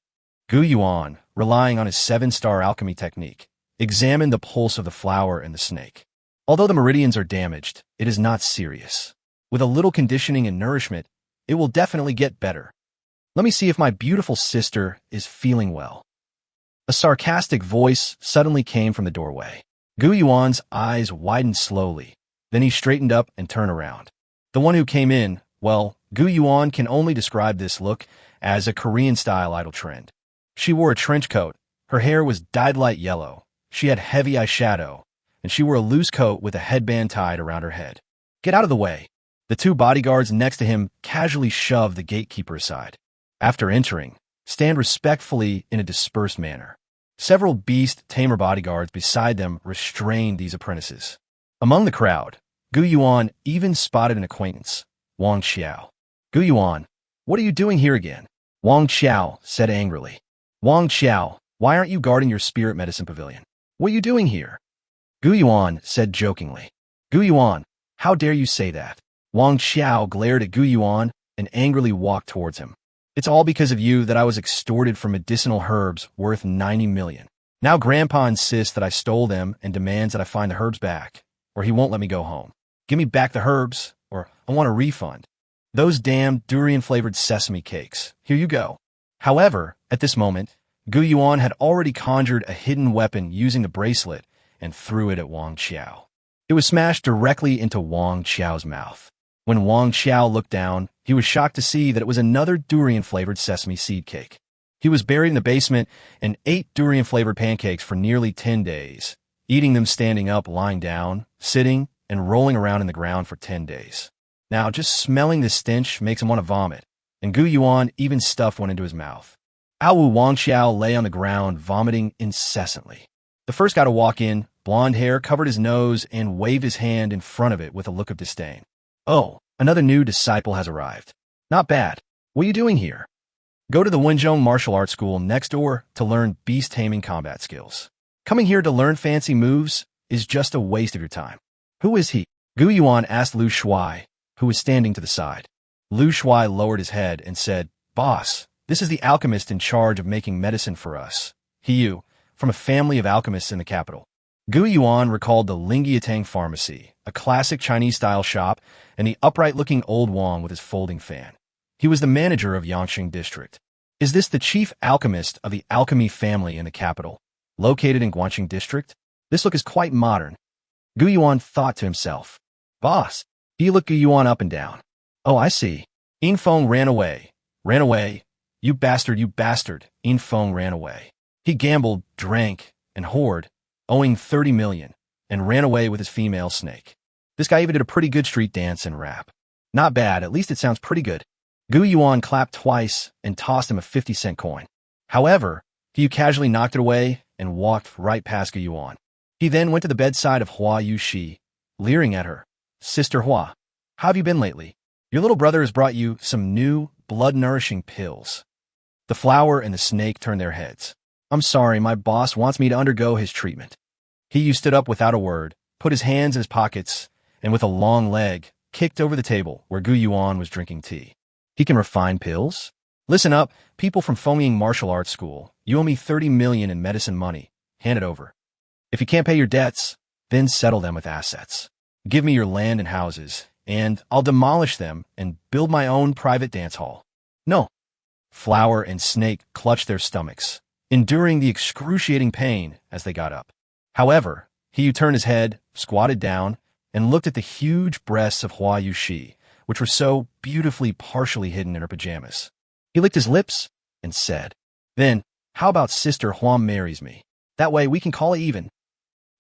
Gu Yuan, relying on his 7-star alchemy technique, examined the pulse of the flower and the snake. Although the meridians are damaged, it is not serious. With a little conditioning and nourishment, it will definitely get better. Let me see if my beautiful sister is feeling well. A sarcastic voice suddenly came from the doorway. Gu Yuan's eyes widened slowly. Then he straightened up and turned around. The one who came in, well, Gu Yuan can only describe this look as a Korean-style idol trend. She wore a trench coat, her hair was dyed light yellow, she had heavy eyeshadow, and she wore a loose coat with a headband tied around her head. "Get out of the way." The 2 bodyguards next to him casually shoved the gatekeeper aside. After entering, stand respectfully in a dispersed manner. Several beast tamer bodyguards beside them restrained these apprentices. Among the crowd, Gu Yuan even spotted an acquaintance, Wang Xiao. Gu Yuan, what are you doing here again? Wang Xiao said angrily. Wang Xiao, why aren't you guarding your spirit medicine pavilion? What are you doing here? Gu Yuan said jokingly. Gu Yuan, how dare you say that? Wang Xiao glared at Gu Yuan and angrily walked towards him. It's all because of you that I was extorted for medicinal herbs worth 90 million. Now Grandpa insists that I stole them and demands that I find the herbs back, or he won't let me go home. Give me back the herbs, or I want a refund. Those damn durian-flavored sesame cakes. Here you go. However, at this moment, Gu Yuan had already conjured a hidden weapon using the bracelet and threw it at Wang Xiao. It was smashed directly into Wang Xiao's mouth. When Wang Xiao looked down, he was shocked to see that it was another durian-flavored sesame seed cake. He was buried in the basement and ate durian-flavored pancakes for nearly 10 days, eating them standing up, lying down, sitting, and rolling around in the ground for 10 days. Now, just smelling the stench makes him want to vomit, and Gu Yuan even stuffed one into his mouth. Wang Xiao lay on the ground, vomiting incessantly. The first guy to walk in, blonde hair, covered his nose and waved his hand in front of it with a look of disdain. Oh, another new disciple has arrived. Not bad. What are you doing here? Go to the Wenzhong martial arts school next door to learn beast-taming combat skills. Coming here to learn fancy moves is just a waste of your time. Who is he? Gu Yuan asked Lu Shuai, who was standing to the side. Lu Shuai lowered his head and said, Boss, this is the alchemist in charge of making medicine for us. He, from a family of alchemists in the capital. Gu Yuan recalled the Lingiatang Pharmacy, a classic Chinese-style shop, and the upright-looking old Wang with his folding fan. He was the manager of Yangqing District. Is this the chief alchemist of the alchemy family in the capital, located in Guangqing District? This look is quite modern. Gu Yuan thought to himself. Boss. He looked Gu Yuan up and down. Oh, I see. Yin Feng ran away. Ran away. You bastard, you bastard. Yin Feng ran away. He gambled, drank, and whored, owing 30 million, and ran away with his female snake. This guy even did a pretty good street dance and rap. Not bad, at least it sounds pretty good. Gu Yuan clapped twice and tossed him a 50-cent coin. However, Gu casually knocked it away and walked right past Gu Yuan. He then went to the bedside of Hua Yushi, leering at her. Sister Hua, how have you been lately? Your little brother has brought you some new, blood-nourishing pills. The flower and the snake turned their heads. I'm sorry, my boss wants me to undergo his treatment. He stood up without a word, put his hands in his pockets, and with a long leg, kicked over the table where Gu Yuan was drinking tea. He can refine pills? Listen up, people from Fengming Martial Arts School. You owe me 30 million in medicine money. Hand it over. If you can't pay your debts, then settle them with assets. Give me your land and houses, and I'll demolish them and build my own private dance hall. No. Flower and Snake clutched their stomachs, enduring the excruciating pain as they got up. However, he turned his head, squatted down, and looked at the huge breasts of Hua Yushi, which were so beautifully partially hidden in her pajamas. He licked his lips and said, Then, how about Sister Hua marries me? That way we can call it even.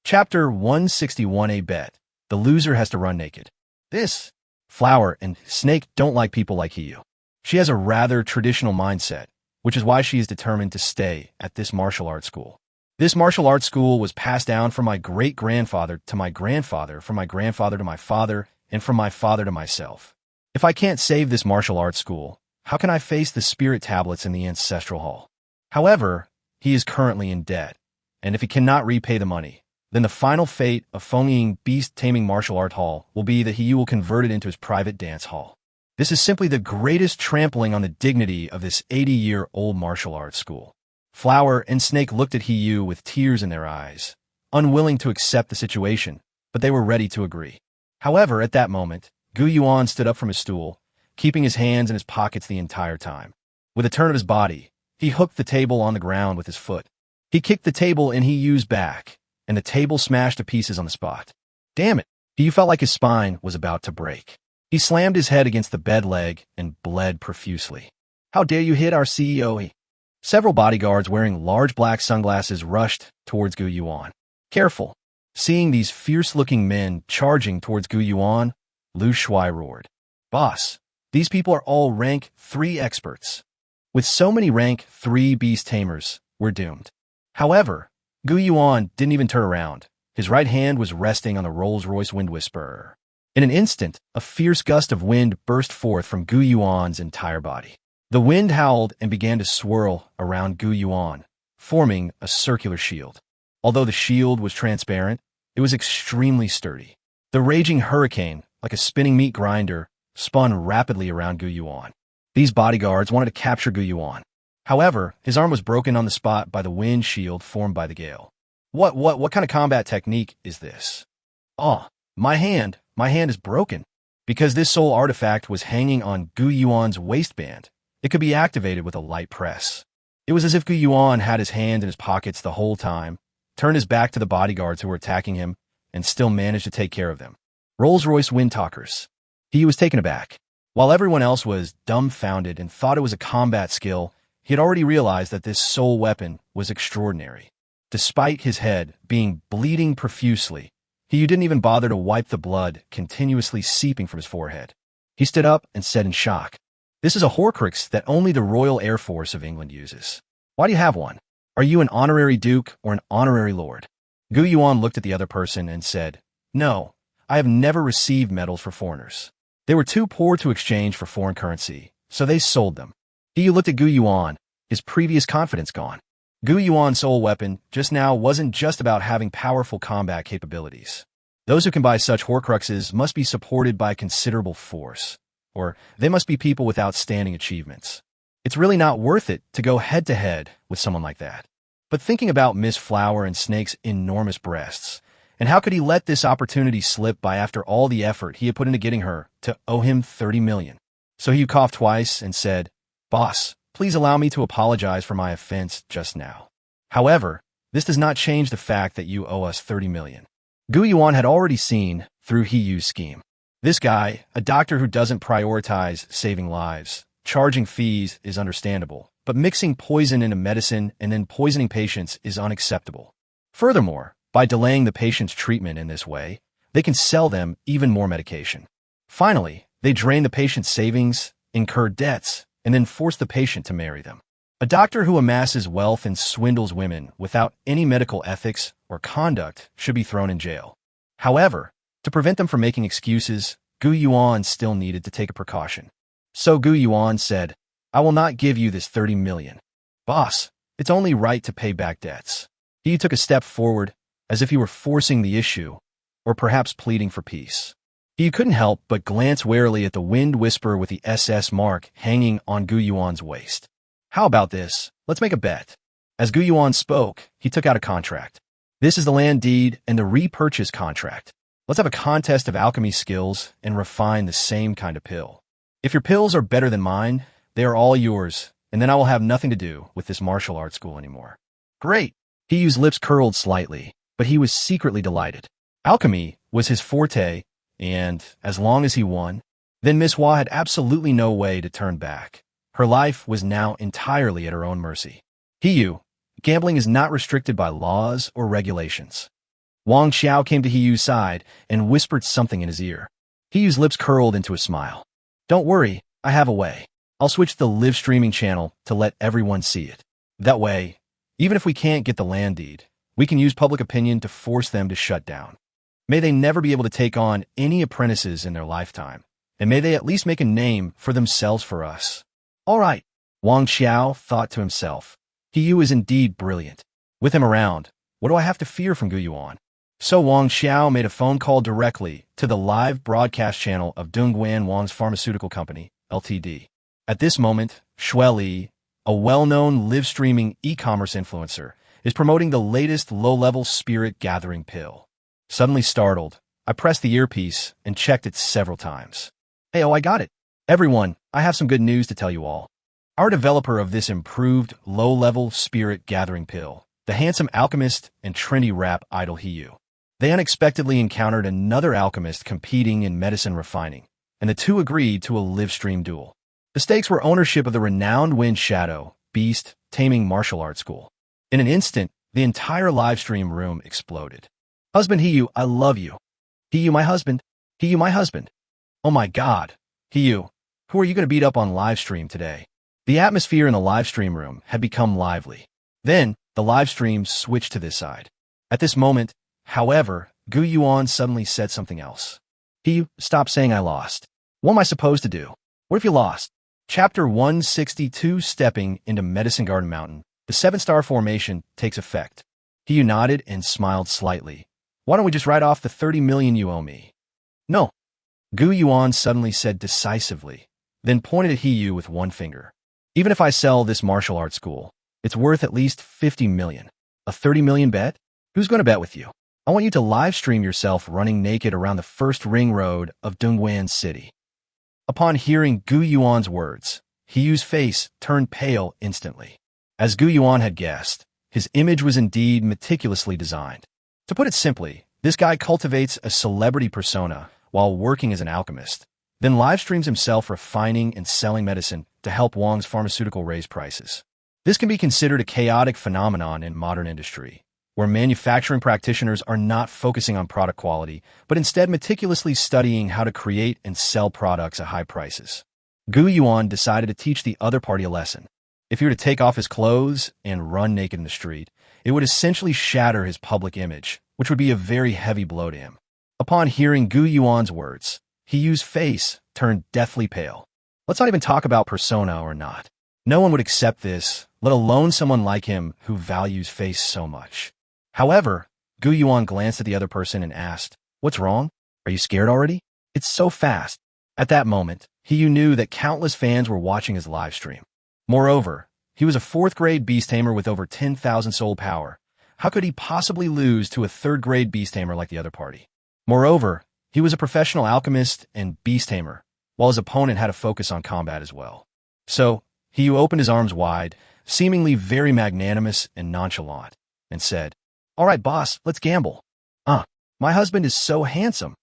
Chapter 161A Bet. The loser has to run naked. This, Flower and Snake don't like people like Hiyu. She has a rather traditional mindset, which is why she is determined to stay at this martial arts school. This martial arts school was passed down from my great-grandfather to my grandfather, from my grandfather to my father, and from my father to myself. If I can't save this martial arts school, how can I face the spirit tablets in the ancestral hall? However, he is currently in debt, and if he cannot repay the money, then the final fate of Fengming Beast-Taming Martial Art Hall will be that he will convert it into his private dance hall. This is simply the greatest trampling on the dignity of this 80-year-old martial arts school. Flower and Snake looked at Hiyu with tears in their eyes, unwilling to accept the situation, but they were ready to agree. However, at that moment, Gu Yuan stood up from his stool, keeping his hands in his pockets the entire time. With a turn of his body, he hooked the table on the ground with his foot. He kicked the table in Hiyu's back, and the table smashed to pieces on the spot. Damn it! Hiyu felt like his spine was about to break. He slammed his head against the bed leg and bled profusely. How dare you hit our CEO? Several bodyguards wearing large black sunglasses rushed towards Gu Yuan. Careful! Seeing these fierce-looking men charging towards Gu Yuan, Lu Shuai roared. Boss, these people are all rank 3 experts. With so many rank 3 beast tamers, we're doomed. However, Gu Yuan didn't even turn around. His right hand was resting on the Rolls-Royce Wind Whisperer. In an instant, a fierce gust of wind burst forth from Gu Yuan's entire body. The wind howled and began to swirl around Gu Yuan, forming a circular shield. Although the shield was transparent, it was extremely sturdy. The raging hurricane, like a spinning meat grinder, spun rapidly around Gu Yuan. These bodyguards wanted to capture Gu Yuan. However, his arm was broken on the spot by the wind shield formed by the gale. What kind of combat technique is this? Oh, my hand is broken. Because this soul artifact was hanging on Gu Yuan's waistband, it could be activated with a light press. It was as if Gu Yuan had his hand in his pockets the whole time, turned his back to the bodyguards who were attacking him, and still managed to take care of them. Rolls-Royce wind talkers. He was taken aback. While everyone else was dumbfounded and thought it was a combat skill, he had already realized that this soul weapon was extraordinary. Despite his head being bleeding profusely, he didn't even bother to wipe the blood continuously seeping from his forehead. He stood up and said in shock, "This is a Horcrux that only the Royal Air Force of England uses. Why do you have one? Are you an honorary duke or an honorary lord?" Gu Yuan looked at the other person and said, "No, I have never received medals for foreigners. They were too poor to exchange for foreign currency, so they sold them." He looked at Gu Yuan, his previous confidence gone. Gu Yuan's soul weapon just now wasn't just about having powerful combat capabilities. Those who can buy such Horcruxes must be supported by considerable force, or they must be people with outstanding achievements. It's really not worth it to go head-to-head with someone like that. But thinking about Miss Flower and Snake's enormous breasts, and how could he let this opportunity slip by after all the effort he had put into getting her to owe him 30 million? So he coughed twice and said, "Boss, please allow me to apologize for my offense just now. However, this does not change the fact that you owe us 30 million. Gu Yuan had already seen through Yu's scheme. This guy, a doctor who doesn't prioritize saving lives, charging fees is understandable, but mixing poison into medicine and then poisoning patients is unacceptable. Furthermore, by delaying the patient's treatment in this way, they can sell them even more medication. Finally, they drain the patient's savings, incur debts, and then force the patient to marry them. A doctor who amasses wealth and swindles women without any medical ethics or conduct should be thrown in jail. However, to prevent them from making excuses, Gu Yuan still needed to take a precaution. So Gu Yuan said, "I will not give you this 30 million. Boss, it's only right to pay back debts." He took a step forward, as if he were forcing the issue, or perhaps pleading for peace. He couldn't help but glance warily at the wind whisper with the SS mark hanging on Gu Yuan's waist. "How about this? Let's make a bet." As Gu Yuan spoke, he took out a contract. "This is the land deed and the repurchase contract. Let's have a contest of alchemy skills and refine the same kind of pill. If your pills are better than mine, they are all yours, and then I will have nothing to do with this martial arts school anymore." "Great." Yu's lips curled slightly, but he was secretly delighted. Alchemy was his forte, and as long as he won, then Miss Hua had absolutely no way to turn back. Her life was now entirely at her own mercy. Yu, gambling is not restricted by laws or regulations. Wang Xiao came to Yu's side and whispered something in his ear. Yu's lips curled into a smile. "Don't worry, I have a way. I'll switch the live streaming channel to let everyone see it. That way, even if we can't get the land deed, we can use public opinion to force them to shut down. May they never be able to take on any apprentices in their lifetime, and may they at least make a name for themselves for us." "All right," Wang Xiao thought to himself. Yu is indeed brilliant. With him around, what do I have to fear from Gu Yuan? So Wang Xiao made a phone call directly to the live broadcast channel of Dongguan Wang's pharmaceutical company, Ltd. At this moment, Shui Li, a well-known live-streaming e-commerce influencer, is promoting the latest low-level spirit-gathering pill. Suddenly startled, I pressed the earpiece and checked it several times. "Hey, I got it. Everyone, I have some good news to tell you all. Our developer of this improved low-level spirit-gathering pill, the handsome alchemist and trendy rap idol Yu. They unexpectedly encountered another alchemist competing in medicine refining, and the two agreed to a live-stream duel. The stakes were ownership of the renowned Wind Shadow, Beast, Taming Martial Arts School. In an instant, the entire live-stream room exploded. "Husband Yu, I love you. Yu, my husband. Yu, my husband. Oh my God. Yu, who are you going to beat up on live stream today?" The atmosphere in the live stream room had become lively. Then, the live stream switched to this side. At this moment, however, Gu Yuan suddenly said something else. Stop saying I lost. What am I supposed to do? What if you lost? Chapter 162, Stepping into Medicine Garden Mountain. The 7-star formation takes effect. He nodded and smiled slightly. Why don't we just write off the 30 million you owe me? No. Gu Yuan suddenly said decisively, then pointed at Yu with one finger. Even if I sell this martial arts school, it's worth at least 50 million. A 30 million bet? Who's going to bet with you? I want you to live stream yourself running naked around the first ring road of Dongguan City. Upon hearing Gu Yuan's words, Yu's face turned pale instantly. As Gu Yuan had guessed, his image was indeed meticulously designed. To put it simply, this guy cultivates a celebrity persona while working as an alchemist, then live streams himself refining and selling medicine to help Wang's pharmaceutical raise prices. This can be considered a chaotic phenomenon in modern industry, where manufacturing practitioners are not focusing on product quality, but instead meticulously studying how to create and sell products at high prices. Gu Yuan decided to teach the other party a lesson. If he were to take off his clothes and run naked in the street, it would essentially shatter his public image, which would be a very heavy blow to him. Upon hearing Gu Yuan's words, Yu's face turned deathly pale. Let's not even talk about persona or not. No one would accept this, let alone someone like him who values face so much. However, Gu Yuan glanced at the other person and asked, "What's wrong? Are you scared already? It's so fast." At that moment, Yu knew that countless fans were watching his live stream. Moreover, he was a 4th-grade beast tamer with over 10,000 soul power. How could he possibly lose to a 3rd-grade beast tamer like the other party? Moreover, he was a professional alchemist and beast tamer, while his opponent had a focus on combat as well. So, Yu opened his arms wide, seemingly very magnanimous and nonchalant, and said, "All right, boss, let's gamble. My husband is so handsome.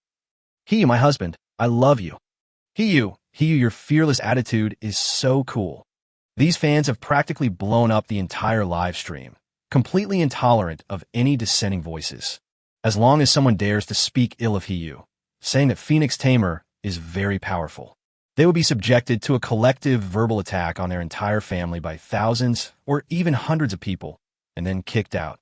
My husband, I love you. Your fearless attitude is so cool." These fans have practically blown up the entire live stream, completely intolerant of any dissenting voices. As long as someone dares to speak ill of Yu, saying that Phoenix Tamer is very powerful, they would be subjected to a collective verbal attack on their entire family by thousands or even hundreds of people, and then kicked out.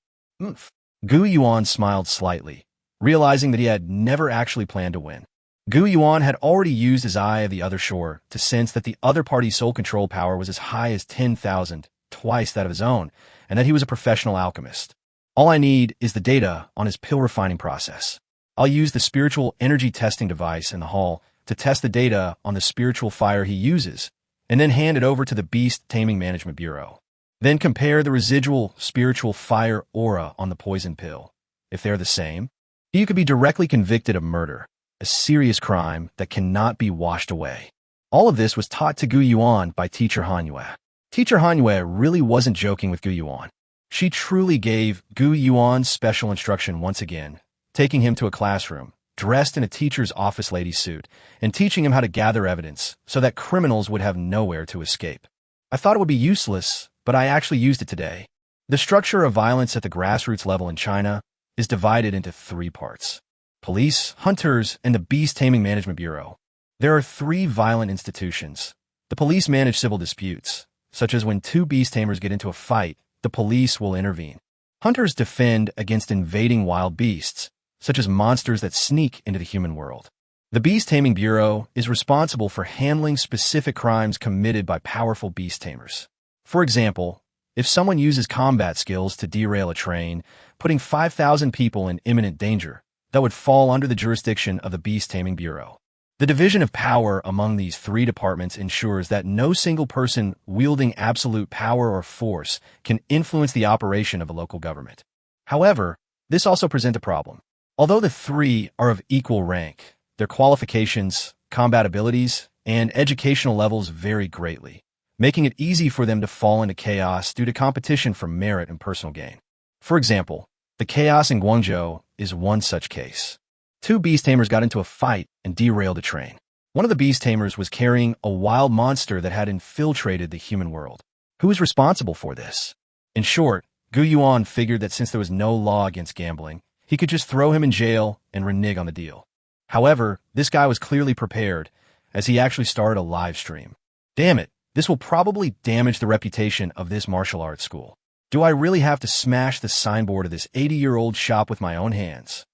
Gu Yuan smiled slightly, realizing that he had never actually planned to win. Gu Yuan had already used his eye of the other shore to sense that the other party's soul control power was as high as 10,000, twice that of his own, and that he was a professional alchemist. All I need is the data on his pill refining process. I'll use the spiritual energy testing device in the hall to test the data on the spiritual fire he uses, and then hand it over to the Beast Taming Management Bureau. Then compare the residual spiritual fire aura on the poison pill. If they're the same, you could be directly convicted of murder, a serious crime that cannot be washed away. All of this was taught to Gu Yuan by Teacher Hanhwa. Teacher Hanhwa really wasn't joking with Gu Yuan. She truly gave Gu Yuan special instruction once again, taking him to a classroom, dressed in a teacher's office lady suit, and teaching him how to gather evidence so that criminals would have nowhere to escape. I thought it would be useless, but I actually used it today. The structure of violence at the grassroots level in China is divided into 3 parts: police, hunters, and the Beast Taming Management Bureau. There are 3 violent institutions. The police manage civil disputes, such as when 2 beast tamers get into a fight, the police will intervene. Hunters defend against invading wild beasts, such as monsters that sneak into the human world. The Beast Taming Bureau is responsible for handling specific crimes committed by powerful beast tamers. For example, if someone uses combat skills to derail a train, putting 5,000 people in imminent danger, that would fall under the jurisdiction of the Beast Taming Bureau. The division of power among these 3 departments ensures that no single person wielding absolute power or force can influence the operation of a local government. However, this also presents a problem. Although the 3 are of equal rank, their qualifications, combat abilities, and educational levels vary greatly, making it easy for them to fall into chaos due to competition for merit and personal gain. For example, the chaos in Guangzhou is one such case. 2 beast tamers got into a fight and derailed a train. One of the beast tamers was carrying a wild monster that had infiltrated the human world. Who is responsible for this? In short, Gu Yuan figured that since there was no law against gambling, he could just throw him in jail and renege on the deal. However, this guy was clearly prepared, as he actually started a live stream. Damn it, this will probably damage the reputation of this martial arts school. Do I really have to smash the signboard of this 80-year-old shop with my own hands?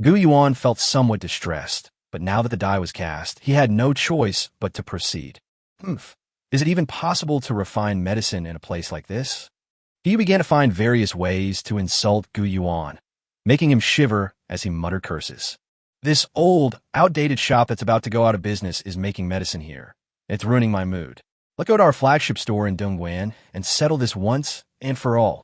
Gu Yuan felt somewhat distressed, But now that the die was cast, he had no choice but to proceed. Humph. Is it even possible to refine medicine in a place like this? He began to find various ways to insult Gu Yuan, making him shiver as he muttered curses. This old, outdated shop that's about to go out of business is making medicine here. It's ruining my mood. Let's go to our flagship store in Dongguan and settle this once and for all.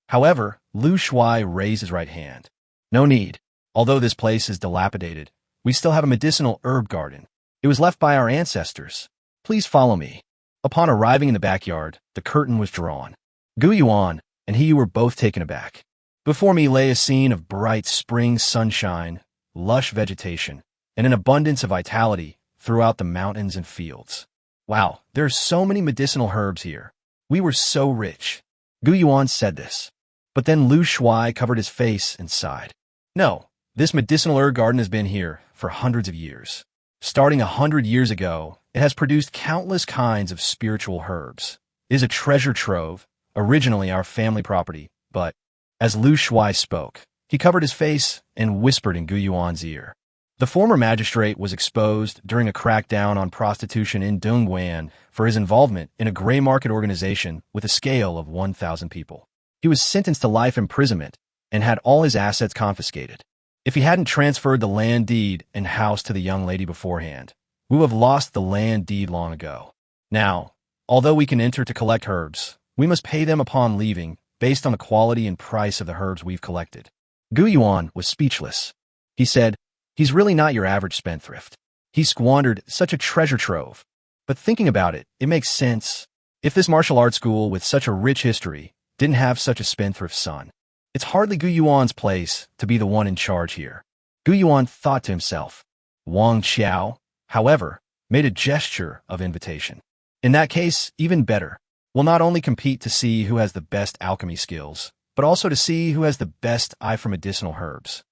However, Lu Shuai raised his right hand. No need. Although this place is dilapidated, we still have a medicinal herb garden. It was left by our ancestors. Please follow me. Upon arriving in the backyard, the curtain was drawn. Gu Yuan and he were both taken aback. Before me lay a scene of bright spring sunshine, lush vegetation, and an abundance of vitality throughout the mountains and fields. Wow, there are so many medicinal herbs here. We were so rich. Gu Yuan said this. But then Lu Shuai covered his face and sighed. No, this medicinal herb garden has been here for hundreds of years. Starting 100 years ago, it has produced countless kinds of spiritual herbs. It is a treasure trove, originally our family property, but as Lu Shuai spoke, he covered his face and whispered in Gu Yuan's ear. The former magistrate was exposed during a crackdown on prostitution in Dongguan for his involvement in a gray market organization with a scale of 1,000 people. He was sentenced to life imprisonment and had all his assets confiscated. If he hadn't transferred the land deed and house to the young lady beforehand, we would have lost the land deed long ago. Now, although we can enter to collect herbs, we must pay them upon leaving based on the quality and price of the herbs we've collected. Gu Yuan was speechless. He said, he's really not your average spendthrift. He squandered such a treasure trove. But thinking about it, it makes sense. If this martial arts school with such a rich history didn't have such a spendthrift son, it's hardly Gu Yuan's place to be the one in charge here. Gu Yuan thought to himself. Wang Qiao, however, made a gesture of invitation. In that case, even better. We'll not only compete to see who has the best alchemy skills, but also to see who has the best eye for medicinal herbs.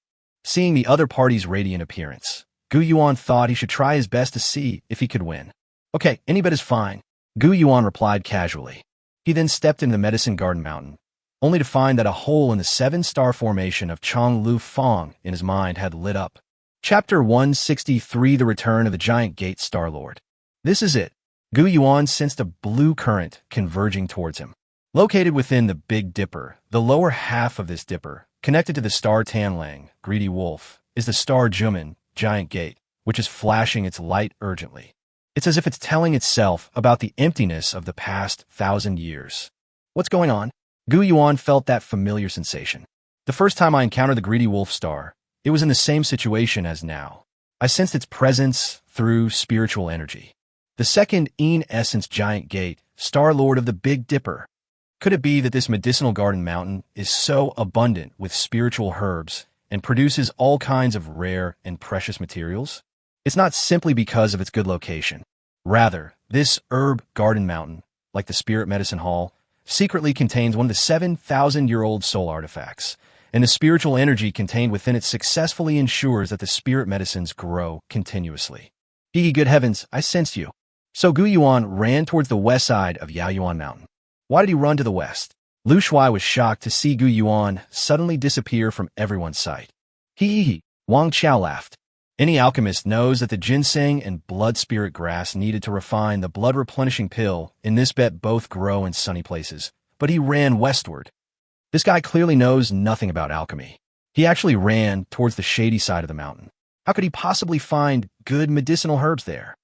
Seeing the other party's radiant appearance, Gu Yuan thought he should try his best to see if he could win. Okay, any bet is fine, Gu Yuan replied casually. He then stepped into the medicine garden mountain, only to find that a hole in the 7-star formation of Chong Lu Fong in his mind had lit up. Chapter 163, The Return of the Giant Gate Star-Lord. This is it. Gu Yuan sensed a blue current converging towards him. Located within the Big Dipper, the lower half of this dipper, connected to the star Tanlang, Greedy Wolf, is the star Juman, Giant Gate, which is flashing its light urgently. It's as if it's telling itself about the emptiness of the past 1,000 years. What's going on? Gu Yuan felt that familiar sensation. The first time I encountered the Greedy Wolf star, it was in the same situation as now. I sensed its presence through spiritual energy. The second essence Giant Gate, Star-Lord of the Big Dipper. Could it be that this medicinal garden mountain is so abundant with spiritual herbs and produces all kinds of rare and precious materials? It's not simply because of its good location. Rather, this herb garden mountain, like the Spirit Medicine Hall, secretly contains one of the 7,000-year-old soul artifacts, and the spiritual energy contained within it successfully ensures that the spirit medicines grow continuously. Ye good heavens, I sensed you. So Gu Yuan ran towards the west side of Yaoyuan Mountain. Why did he run to the west? Lu Shuai was shocked to see Gu Yuan suddenly disappear from everyone's sight. Hee. Wang Qiao laughed. Any alchemist knows that the ginseng and blood spirit grass needed to refine the blood-replenishing pill in this bet both grow in sunny places, but he ran westward. This guy clearly knows nothing about alchemy. He actually ran towards the shady side of the mountain. How could he possibly find good medicinal herbs there?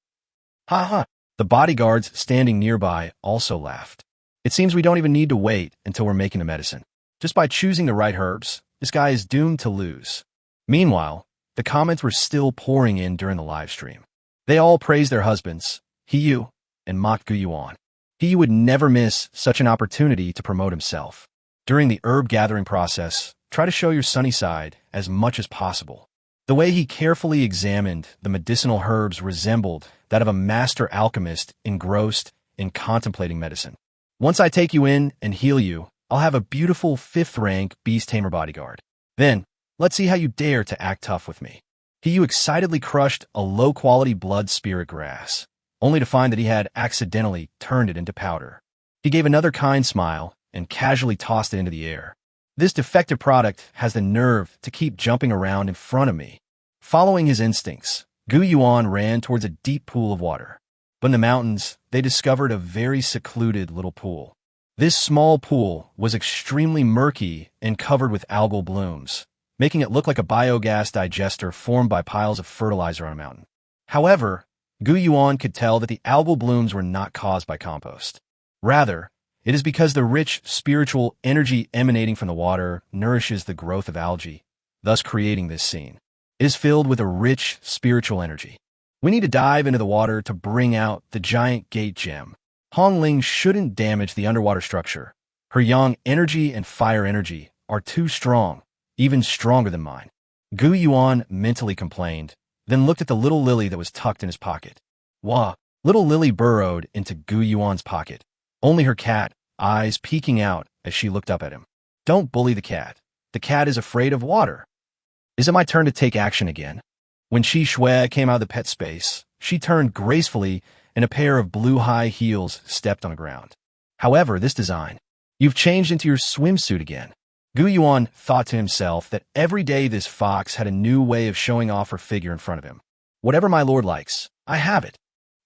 Ha ha! The bodyguards standing nearby also laughed. It seems we don't even need to wait until we're making the medicine. Just by choosing the right herbs, this guy is doomed to lose. Meanwhile, the comments were still pouring in during the live stream. They all praised their husbands, Hiyu, and mocked Gu Yuan. Hiyu would never miss such an opportunity to promote himself. During the herb gathering process, try to show your sunny side as much as possible. The way he carefully examined the medicinal herbs resembled that of a master alchemist engrossed in contemplating medicine. Once I take you in and heal you, I'll have a beautiful 5th-rank beast tamer bodyguard. Then, let's see how you dare to act tough with me. Hiyu excitedly crushed a low-quality blood spirit grass, only to find that he had accidentally turned it into powder. He gave another kind smile and casually tossed it into the air. This defective product has the nerve to keep jumping around in front of me. Following his instincts, Gu Yuan ran towards a deep pool of water. But in the mountains, they discovered a very secluded little pool. This small pool was extremely murky and covered with algal blooms, making it look like a biogas digester formed by piles of fertilizer on a mountain. However, Gu Yuan could tell that the algal blooms were not caused by compost. Rather, it is because the rich spiritual energy emanating from the water nourishes the growth of algae, thus creating this scene. It is filled with a rich spiritual energy. We need to dive into the water to bring out the giant gate gem. Hongling shouldn't damage the underwater structure. Her yang energy and fire energy are too strong, even stronger than mine. Gu Yuan mentally complained, then looked at the little lily that was tucked in his pocket. Wah! Little Lily burrowed into Gu Yuan's pocket, only her cat eyes peeking out as she looked up at him. Don't bully the cat. The cat is afraid of water. Is it my turn to take action again? When Qi Shui came out of the pet space, she turned gracefully and a pair of blue high heels stepped on the ground. However, this design, you've changed into your swimsuit again. Gu Yuan thought to himself that every day this fox had a new way of showing off her figure in front of him. Whatever my lord likes, I have it.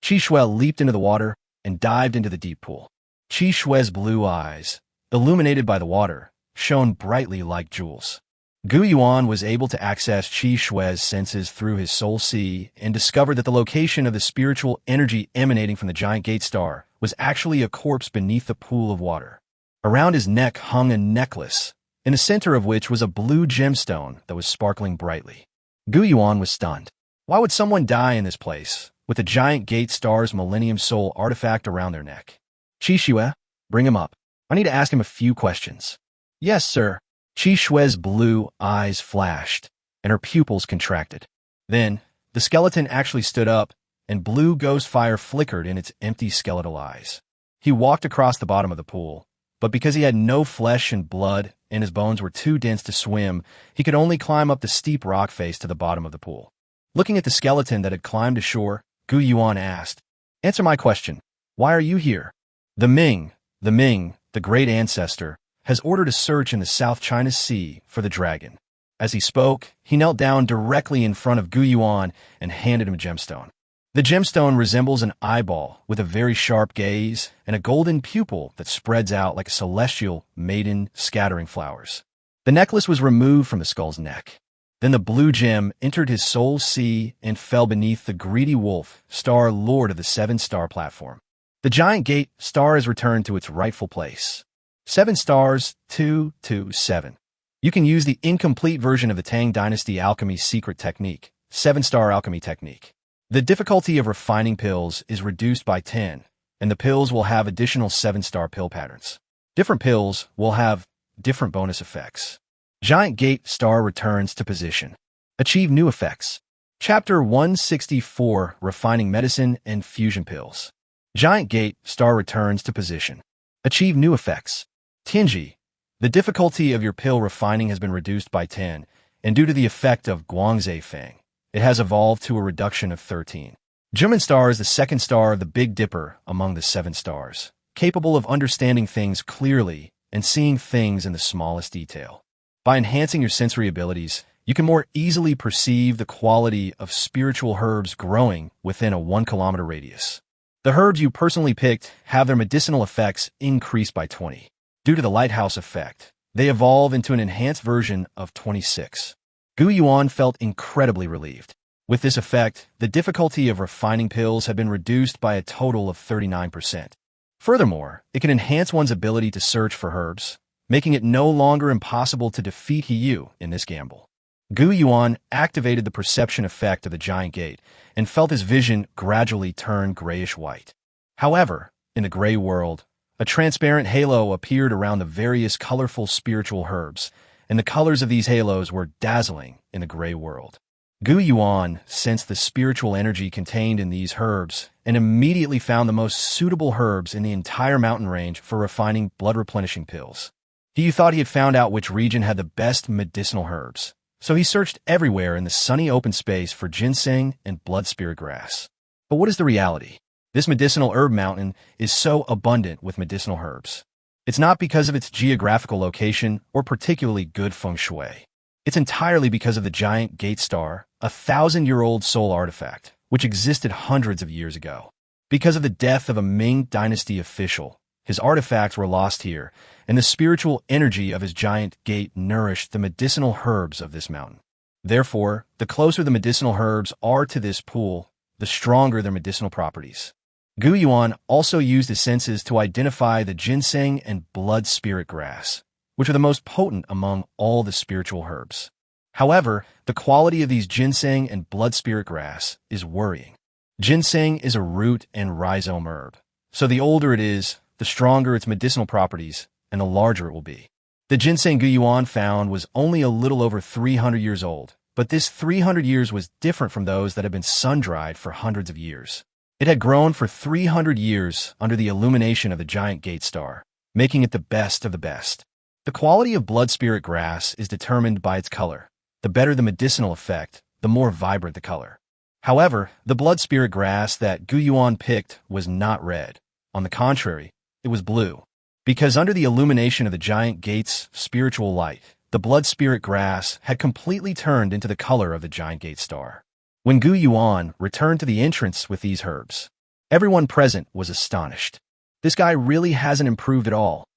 Qi Shui leaped into the water and dived into the deep pool. Qi Shui's blue eyes, illuminated by the water, shone brightly like jewels. Gu Yuan was able to access Qi Shui's senses through his soul sea and discovered that the location of the spiritual energy emanating from the giant gate star was actually a corpse beneath the pool of water. Around his neck hung a necklace, in the center of which was a blue gemstone that was sparkling brightly. Gu Yuan was stunned. Why would someone die in this place, with the giant gate star's Millennium Soul artifact around their neck? Qi Shui, bring him up. I need to ask him a few questions. Yes, sir. Qi Shui's blue eyes flashed, and her pupils contracted. Then, the skeleton actually stood up, and blue ghost fire flickered in its empty skeletal eyes. He walked across the bottom of the pool, but because he had no flesh and blood, and his bones were too dense to swim, he could only climb up the steep rock face to the bottom of the pool. Looking at the skeleton that had climbed ashore, Gu Yuan asked, "Answer my question. Why are you here?" The Ming, the great ancestor, has ordered a search in the South China Sea for the dragon. As he spoke, he knelt down directly in front of Gu Yuan and handed him a gemstone. The gemstone resembles an eyeball with a very sharp gaze and a golden pupil that spreads out like a celestial maiden scattering flowers. The necklace was removed from the skull's neck. Then the blue gem entered his soul sea and fell beneath the greedy wolf, star lord of the 7-star platform. The giant gate star is returned to its rightful place. 7 stars, 227. You can use the incomplete version of the Tang Dynasty alchemy secret technique, 7-star alchemy technique. The difficulty of refining pills is reduced by 10, and the pills will have additional 7-star pill patterns. Different pills will have different bonus effects. Giant gate star returns to position. Achieve new effects. Chapter 164, Refining Medicine and Fusion Pills. Giant gate star returns to position. Achieve new effects. Tianji, the difficulty of your pill refining has been reduced by 10, and due to the effect of Guangzhe Fang, it has evolved to a reduction of 13. Juman Star is the 2nd star of the Big Dipper among the 7 stars, capable of understanding things clearly and seeing things in the smallest detail. By enhancing your sensory abilities, you can more easily perceive the quality of spiritual herbs growing within a 1-kilometer radius. The herbs you personally picked have their medicinal effects increased by 20. Due to the lighthouse effect, they evolve into an enhanced version of 26. Gu Yuan felt incredibly relieved. With this effect, the difficulty of refining pills had been reduced by a total of 39%. Furthermore, it can enhance one's ability to search for herbs, making it no longer impossible to defeat Yu in this gamble. Gu Yuan activated the perception effect of the giant gate and felt his vision gradually turn grayish-white. However, in the gray world, a transparent halo appeared around the various colorful spiritual herbs, and the colors of these halos were dazzling in the gray world. Gu Yuan sensed the spiritual energy contained in these herbs and immediately found the most suitable herbs in the entire mountain range for refining blood-replenishing pills. He thought he had found out which region had the best medicinal herbs, so he searched everywhere in the sunny open space for ginseng and blood spirit grass. But what is the reality? This medicinal herb mountain is so abundant with medicinal herbs. It's not because of its geographical location or particularly good feng shui. It's entirely because of the giant gate star, a 1,000-year-old soul artifact, which existed hundreds of years ago. Because of the death of a Ming Dynasty official, his artifacts were lost here, and the spiritual energy of his giant gate nourished the medicinal herbs of this mountain. Therefore, the closer the medicinal herbs are to this pool, the stronger their medicinal properties. Gu Yuan also used his senses to identify the ginseng and blood spirit grass, which are the most potent among all the spiritual herbs. However, the quality of these ginseng and blood spirit grass is worrying. Ginseng is a root and rhizome herb, so the older it is, the stronger its medicinal properties and the larger it will be. The ginseng Gu Yuan found was only a little over 300 years old, but this 300 years was different from those that had been sun-dried for hundreds of years. It had grown for 300 years under the illumination of the giant gate star, making it the best of the best. The quality of blood spirit grass is determined by its color. The better the medicinal effect, the more vibrant the color. However, the blood spirit grass that Gu Yuan picked was not red. On the contrary, it was blue. Because under the illumination of the giant gate's spiritual light, the blood spirit grass had completely turned into the color of the giant gate star. When Gu Yuan returned to the entrance with these herbs, everyone present was astonished. This guy really hasn't improved at all.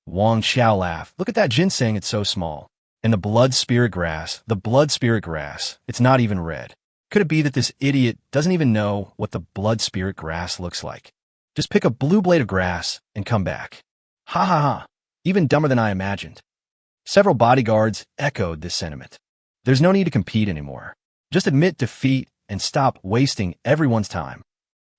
Wang Xiao laughed. Look at that ginseng, it's so small. And the blood spirit grass, it's not even red. Could it be that this idiot doesn't even know what the blood spirit grass looks like? Just pick a blue blade of grass and come back. Ha ha ha, even dumber than I imagined. Several bodyguards echoed this sentiment. There's no need to compete anymore. Just admit defeat and stop wasting everyone's time.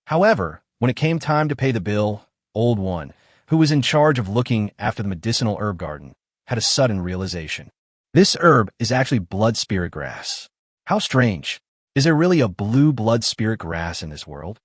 However, when it came time to pay the bill, Old One, who was in charge of looking after the medicinal herb garden, had a sudden realization. This herb is actually blood spirit grass. How strange. Is there really a blue blood spirit grass in this world?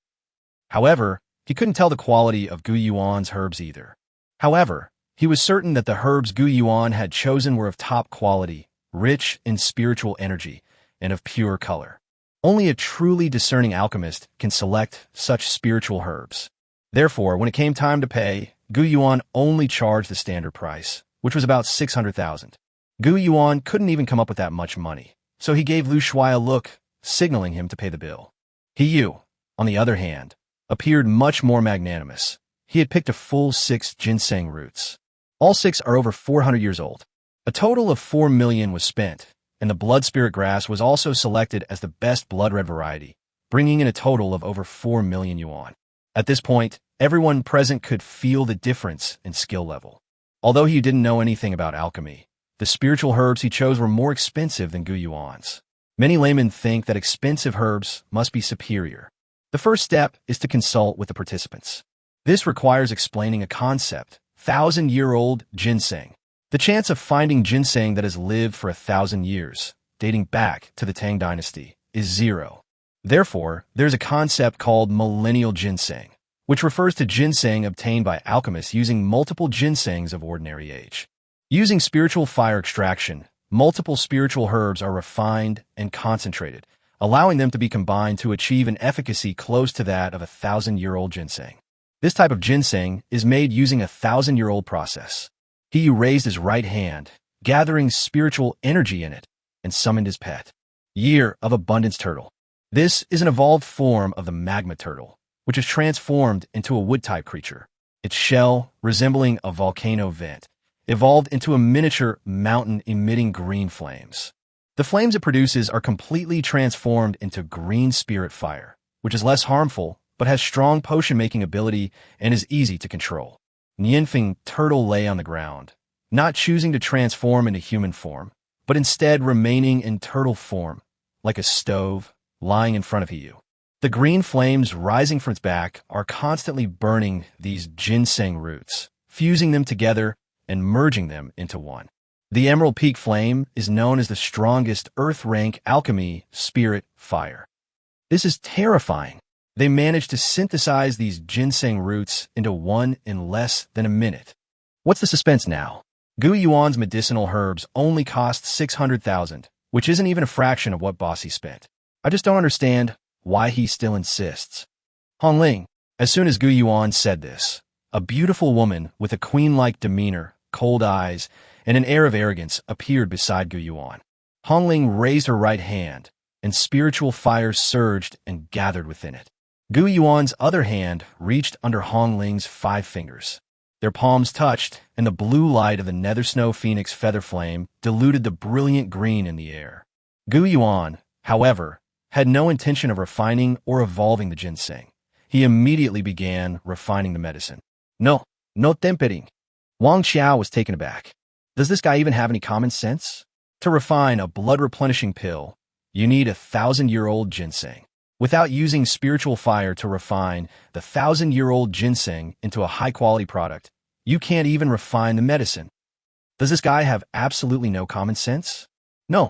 However, he couldn't tell the quality of Gu Yuan's herbs either. However, he was certain that the herbs Gu Yuan had chosen were of top quality, rich in spiritual energy, and of pure color. Only a truly discerning alchemist can select such spiritual herbs. Therefore, when it came time to pay, Gu Yuan only charged the standard price, which was about 600,000. Gu Yuan couldn't even come up with that much money, so he gave Lu Shuai a look, signaling him to pay the bill. He Yu, on the other hand, appeared much more magnanimous. He had picked a full 6 ginseng roots. All 6 are over 400 years old. A total of 4 million was spent, and the blood spirit grass was also selected as the best blood red variety, bringing in a total of over 4 million yuan. At this point, everyone present could feel the difference in skill level. Although he didn't know anything about alchemy, the spiritual herbs he chose were more expensive than Gu Yuan's. Many laymen think that expensive herbs must be superior. The first step is to consult with the participants. This requires explaining a concept, 1,000-year-old ginseng. The chance of finding ginseng that has lived for 1,000 years, dating back to the Tang Dynasty, is 0. Therefore, there's a concept called millennial ginseng, which refers to ginseng obtained by alchemists using multiple ginsengs of ordinary age. Using spiritual fire extraction, multiple spiritual herbs are refined and concentrated, allowing them to be combined to achieve an efficacy close to that of a 1,000-year-old ginseng. This type of ginseng is made using a 1,000-year-old process. He raised his right hand, gathering spiritual energy in it, and summoned his pet. Year of Abundance Turtle. This is an evolved form of the magma turtle, which is transformed into a wood-type creature. Its shell, resembling a volcano vent, evolved into a miniature mountain emitting green flames. The flames it produces are completely transformed into green spirit fire, which is less harmful, but has strong potion-making ability and is easy to control. Nianfeng turtle lay on the ground, not choosing to transform into human form, but instead remaining in turtle form, like a stove, lying in front of Hiyu. The green flames rising from its back are constantly burning these ginseng roots, fusing them together and merging them into one. The Emerald Peak flame is known as the strongest Earth-rank alchemy spirit fire. This is terrifying. They managed to synthesize these ginseng roots into one in less than a minute. What's the suspense now? Gu Yuan's medicinal herbs only cost 600,000, which isn't even a fraction of what Bossy spent. I just don't understand why he still insists. Hongling, as soon as Gu Yuan said this, a beautiful woman with a queen-like demeanor, cold eyes, and an air of arrogance appeared beside Gu Yuan. Hongling raised her right hand, and spiritual fire surged and gathered within it. Gu Yuan's other hand reached under Hongling's 5 fingers. Their palms touched, and the blue light of the Nether Snow Phoenix feather flame diluted the brilliant green in the air. Gu Yuan, however, had no intention of refining or evolving the ginseng. He immediately began refining the medicine. No tempering. Wang Xiao was taken aback. Does this guy even have any common sense? To refine a blood-replenishing pill, you need 1,000-year-old ginseng. Without using spiritual fire to refine the 1,000-year-old ginseng into a high-quality product, you can't even refine the medicine. Does this guy have absolutely no common sense? No.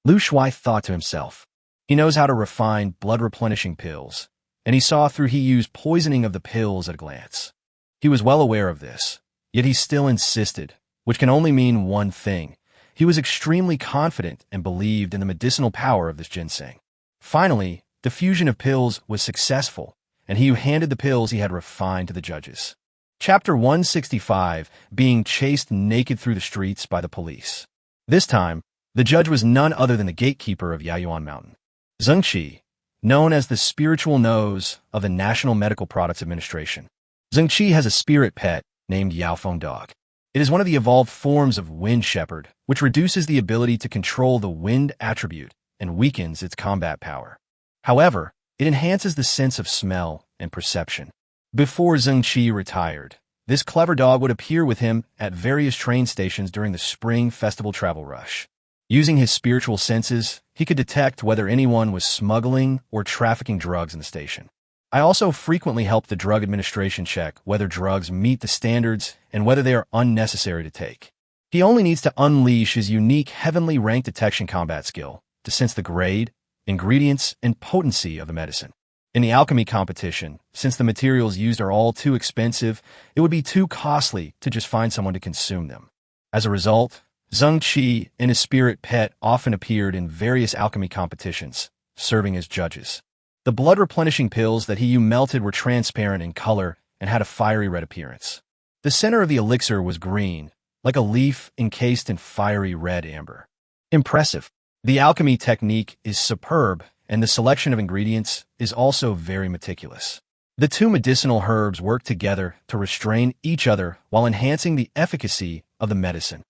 Lu Shuai thought to himself. He knows how to refine blood-replenishing pills, and he saw through he used poisoning of the pills at a glance. He was well aware of this, yet he still insisted, which can only mean one thing. He was extremely confident and believed in the medicinal power of this ginseng. Finally, the fusion of pills was successful, and he handed the pills he had refined to the judges. Chapter 165, being chased naked through the streets by the police. This time, the judge was none other than the gatekeeper of Yayuan Mountain. Zheng Qi, known as the spiritual nose of the National Medical Products Administration. Zheng Qi has a spirit pet named Yaofeng Dog. It is one of the evolved forms of Wind Shepherd, which reduces the ability to control the wind attribute and weakens its combat power. However, it enhances the sense of smell and perception. Before Zheng Qi retired, this clever dog would appear with him at various train stations during the spring festival travel rush. Using his spiritual senses, he could detect whether anyone was smuggling or trafficking drugs in the station. I also frequently help the drug administration check whether drugs meet the standards and whether they are unnecessary to take. He only needs to unleash his unique heavenly rank detection combat skill to sense the grade, ingredients, and potency of the medicine. In the alchemy competition, since the materials used are all too expensive, it would be too costly to just find someone to consume them. As a result, Zheng Qi and his spirit pet often appeared in various alchemy competitions, serving as judges. The blood-replenishing pills that he melted were transparent in color and had a fiery red appearance. The center of the elixir was green, like a leaf encased in fiery red amber. Impressive. The alchemy technique is superb, and the selection of ingredients is also very meticulous. The two medicinal herbs work together to restrain each other while enhancing the efficacy of the medicine.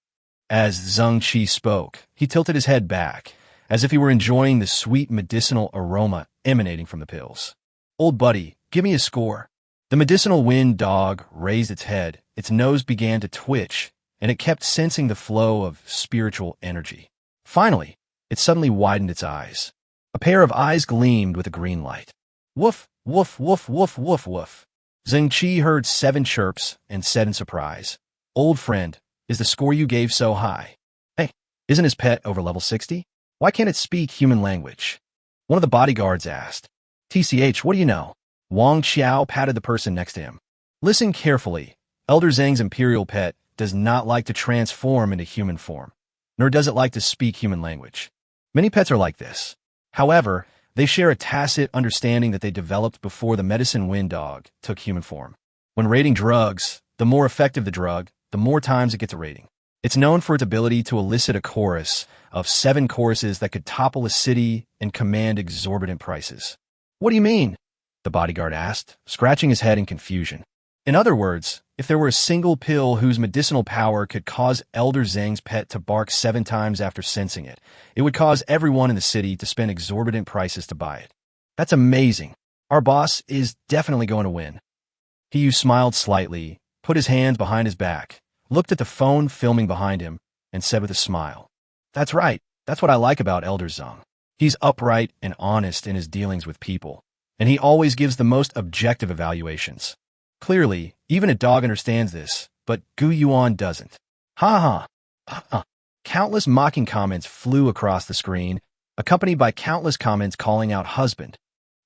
As Zheng Qi spoke, he tilted his head back, as if he were enjoying the sweet medicinal aroma emanating from the pills. Old buddy, give me a score. The medicinal wind dog raised its head, its nose began to twitch, and it kept sensing the flow of spiritual energy. Finally, it suddenly widened its eyes. A pair of eyes gleamed with a green light. Woof, woof, woof, woof, woof, woof. Zheng Qi heard 7 chirps and said in surprise, "Old friend, is the score you gave so high? Hey, isn't his pet over level 60? Why can't it speak human language?" One of the bodyguards asked. "TCH, what do you know?" Wang Xiao patted the person next to him. "Listen carefully. Elder Zhang's imperial pet does not like to transform into human form, nor does it like to speak human language. Many pets are like this. However, they share a tacit understanding that they developed before the medicine wind dog took human form. When rating drugs, the more effective the drug, the more times it gets a rating. It's known for its ability to elicit a chorus of 7 choruses that could topple a city and command exorbitant prices." "What do you mean?" the bodyguard asked, scratching his head in confusion. "In other words, if there were a single pill whose medicinal power could cause Elder Zhang's pet to bark 7 times after sensing it, it would cause everyone in the city to spend exorbitant prices to buy it. That's amazing. Our boss is definitely going to win." He smiled slightly, put his hands behind his back, looked at the phone filming behind him, and said with a smile, "That's right. That's what I like about Elder Zhang. He's upright and honest in his dealings with people, and he always gives the most objective evaluations. Clearly, even a dog understands this, but Gu Yuan doesn't." Ha ha. Countless mocking comments flew across the screen, accompanied by countless comments calling out husband.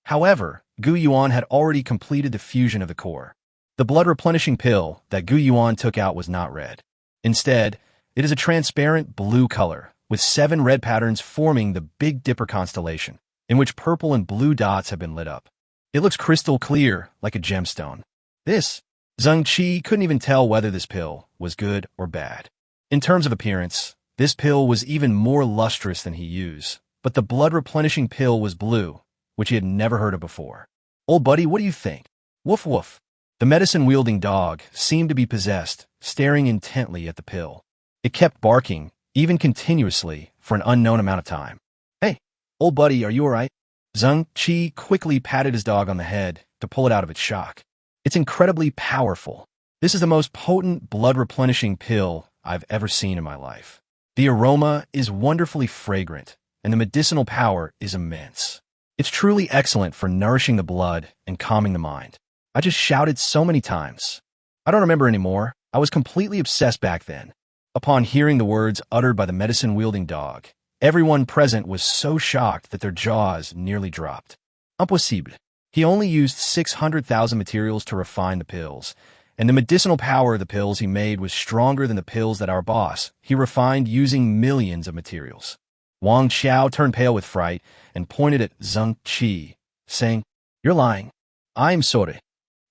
However, Gu Yuan had already completed the fusion of the core. The blood-replenishing pill that Gu Yuan took out was not red. Instead, it is a transparent blue color, with 7 red patterns forming the Big Dipper constellation, in which purple and blue dots have been lit up. It looks crystal clear, like a gemstone. Zheng Qi couldn't even tell whether this pill was good or bad. In terms of appearance, This pill was even more lustrous than he used, but the blood-replenishing pill was blue, which he had never heard of before. "Old buddy, what do you think?" "Woof woof." The medicine-wielding dog seemed to be possessed, staring intently at the pill. It kept barking, even continuously, for an unknown amount of time. "Hey, old buddy, are you alright?" Zheng Qi quickly patted his dog on the head to pull it out of its shock. "It's incredibly powerful. This is the most potent blood-replenishing pill I've ever seen in my life. The aroma is wonderfully fragrant, and the medicinal power is immense. It's truly excellent for nourishing the blood and calming the mind." I just shouted so many times. I don't remember anymore. I was completely obsessed back then. Upon hearing the words uttered by the medicine-wielding dog, everyone present was so shocked that their jaws nearly dropped. Impossible. He only used 600,000 materials to refine the pills, and the medicinal power of the pills he made was stronger than the pills that our boss he refined using millions of materials. Wang Xiao turned pale with fright and pointed at Zheng Qi, saying, "You're lying." "I am sorry,"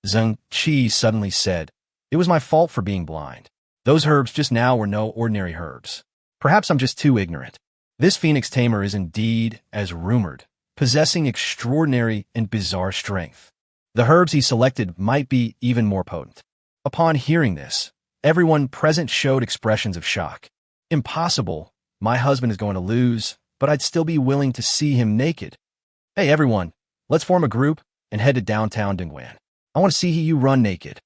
Zheng Qi suddenly said. "It was my fault for being blind. Those herbs just now were no ordinary herbs. Perhaps I'm just too ignorant. This phoenix tamer is indeed, as rumored, possessing extraordinary and bizarre strength. The herbs he selected might be even more potent." Upon hearing this, everyone present showed expressions of shock. "Impossible. My husband is going to lose, but I'd still be willing to see him naked. Hey everyone, let's form a group and head to downtown Dongguan. I want to see you run naked."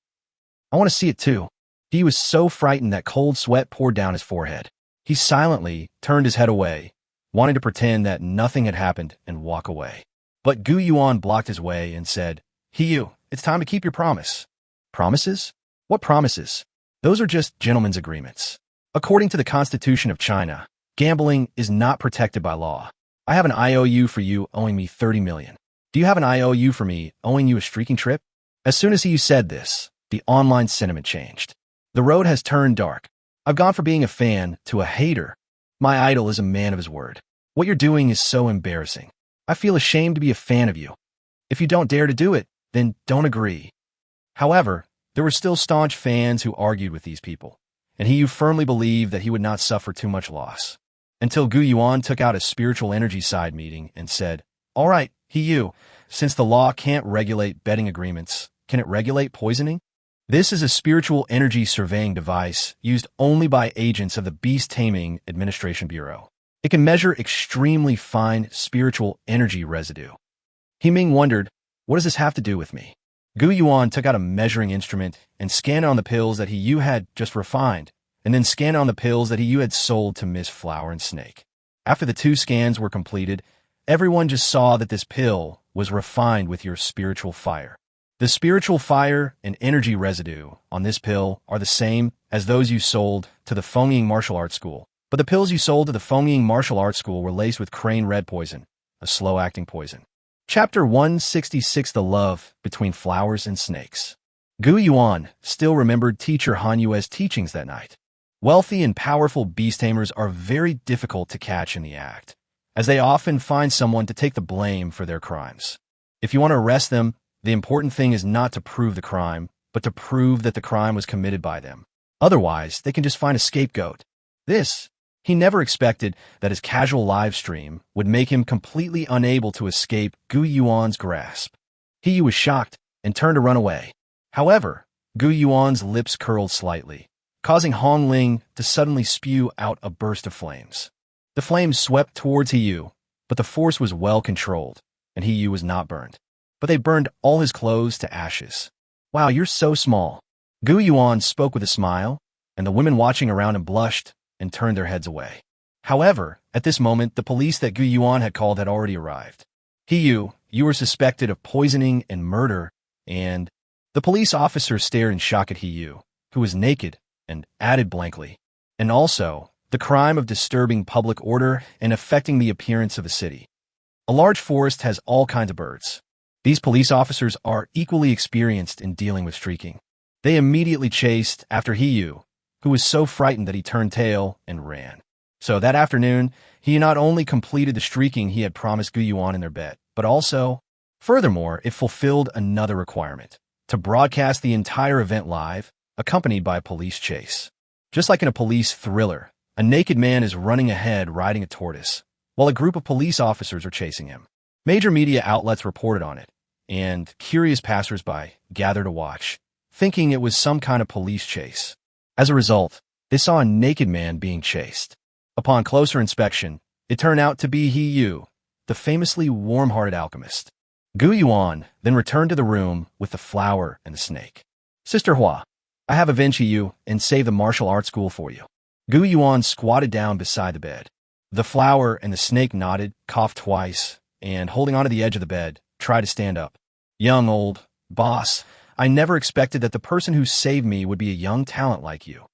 "I want to see it too." He was so frightened that cold sweat poured down his forehead. He silently turned his head away, wanting to pretend that nothing had happened and walk away. But Gu Yuan blocked his way and said, "You, it's time to keep your promise." "Promises? What promises?" "Those are just gentlemen's agreements. According to the Constitution of China, gambling is not protected by law. I have an IOU for you owing me 30 million. Do you have an IOU for me owing you a streaking trip?" As soon as he said this, the online sentiment changed. The road has turned dark. I've gone from being a fan to a hater. My idol is a man of his word. What you're doing is so embarrassing. I feel ashamed to be a fan of you. If you don't dare to do it, then don't agree. However, there were still staunch fans who argued with these people, and he firmly believed that he would not suffer too much loss. Until Gu Yuan took out a spiritual energy side meeting and said, "All right, since the law can't regulate betting agreements, can it regulate poisoning?" This is a spiritual energy surveying device used only by agents of the Beast Taming Administration Bureau. It can measure extremely fine spiritual energy residue. He Ming wondered, what does this have to do with me? Gu Yuan took out a measuring instrument and scanned on the pills that he had just refined, and then scanned on the pills that he had sold to Miss Flower and Snake. After the two scans were completed, everyone just saw that this pill was refined with your spiritual fire. The spiritual fire and energy residue on this pill are the same as those you sold to the Fengying Martial Arts School. But the pills you sold to the Fengying Martial Arts School were laced with crane red poison, a slow-acting poison. Chapter 166: The Love Between Flowers and Snakes. Gu Yuan still remembered teacher Han Yue's teachings that night. Wealthy and powerful beast tamers are very difficult to catch in the act, as they often find someone to take the blame for their crimes. If you want to arrest them, the important thing is not to prove the crime, but to prove that the crime was committed by them. Otherwise, they can just find a scapegoat. He never expected that his casual live stream would make him completely unable to escape Gu Yuan's grasp. He was shocked and turned to run away. However, Gu Yuan's lips curled slightly, causing Hong Ling to suddenly spew out a burst of flames. The flames swept towards Yu, but the force was well controlled, and Yu was not burned. But they burned all his clothes to ashes. "Wow, you're so small." Gu Yuan spoke with a smile, and the women watching around him blushed and turned their heads away. However, at this moment, the police that Gu Yuan had called had already arrived. You were suspected of poisoning and murder, and the police officer stared in shock at Yu, who was naked, and added blankly, "And also, the crime of disturbing public order and affecting the appearance of a city. A large forest has all kinds of birds. These police officers are equally experienced in dealing with streaking." They immediately chased after Yu, who was so frightened that he turned tail and ran. So that afternoon, he not only completed the streaking he had promised Gu Yuan in their bet, but also, furthermore, it fulfilled another requirement: to broadcast the entire event live, accompanied by a police chase. Just like in a police thriller, A naked man is running ahead riding a tortoise, while a group of police officers are chasing him. Major media outlets reported on it, and curious passersby gathered to watch, thinking it was some kind of police chase. As a result, they saw a naked man being chased. Upon closer inspection, it turned out to be Yu, the famously warm-hearted alchemist. Gu Yuan then returned to the room with the flower and the snake. Sister Hua, I have avenged you and saved the martial arts school for you. Gu Yuan squatted down beside the bed. The flower and the snake nodded, coughed twice, and holding onto the edge of the bed, tried to stand up. Young old boss, I never expected that the person who saved me would be a young talent like you.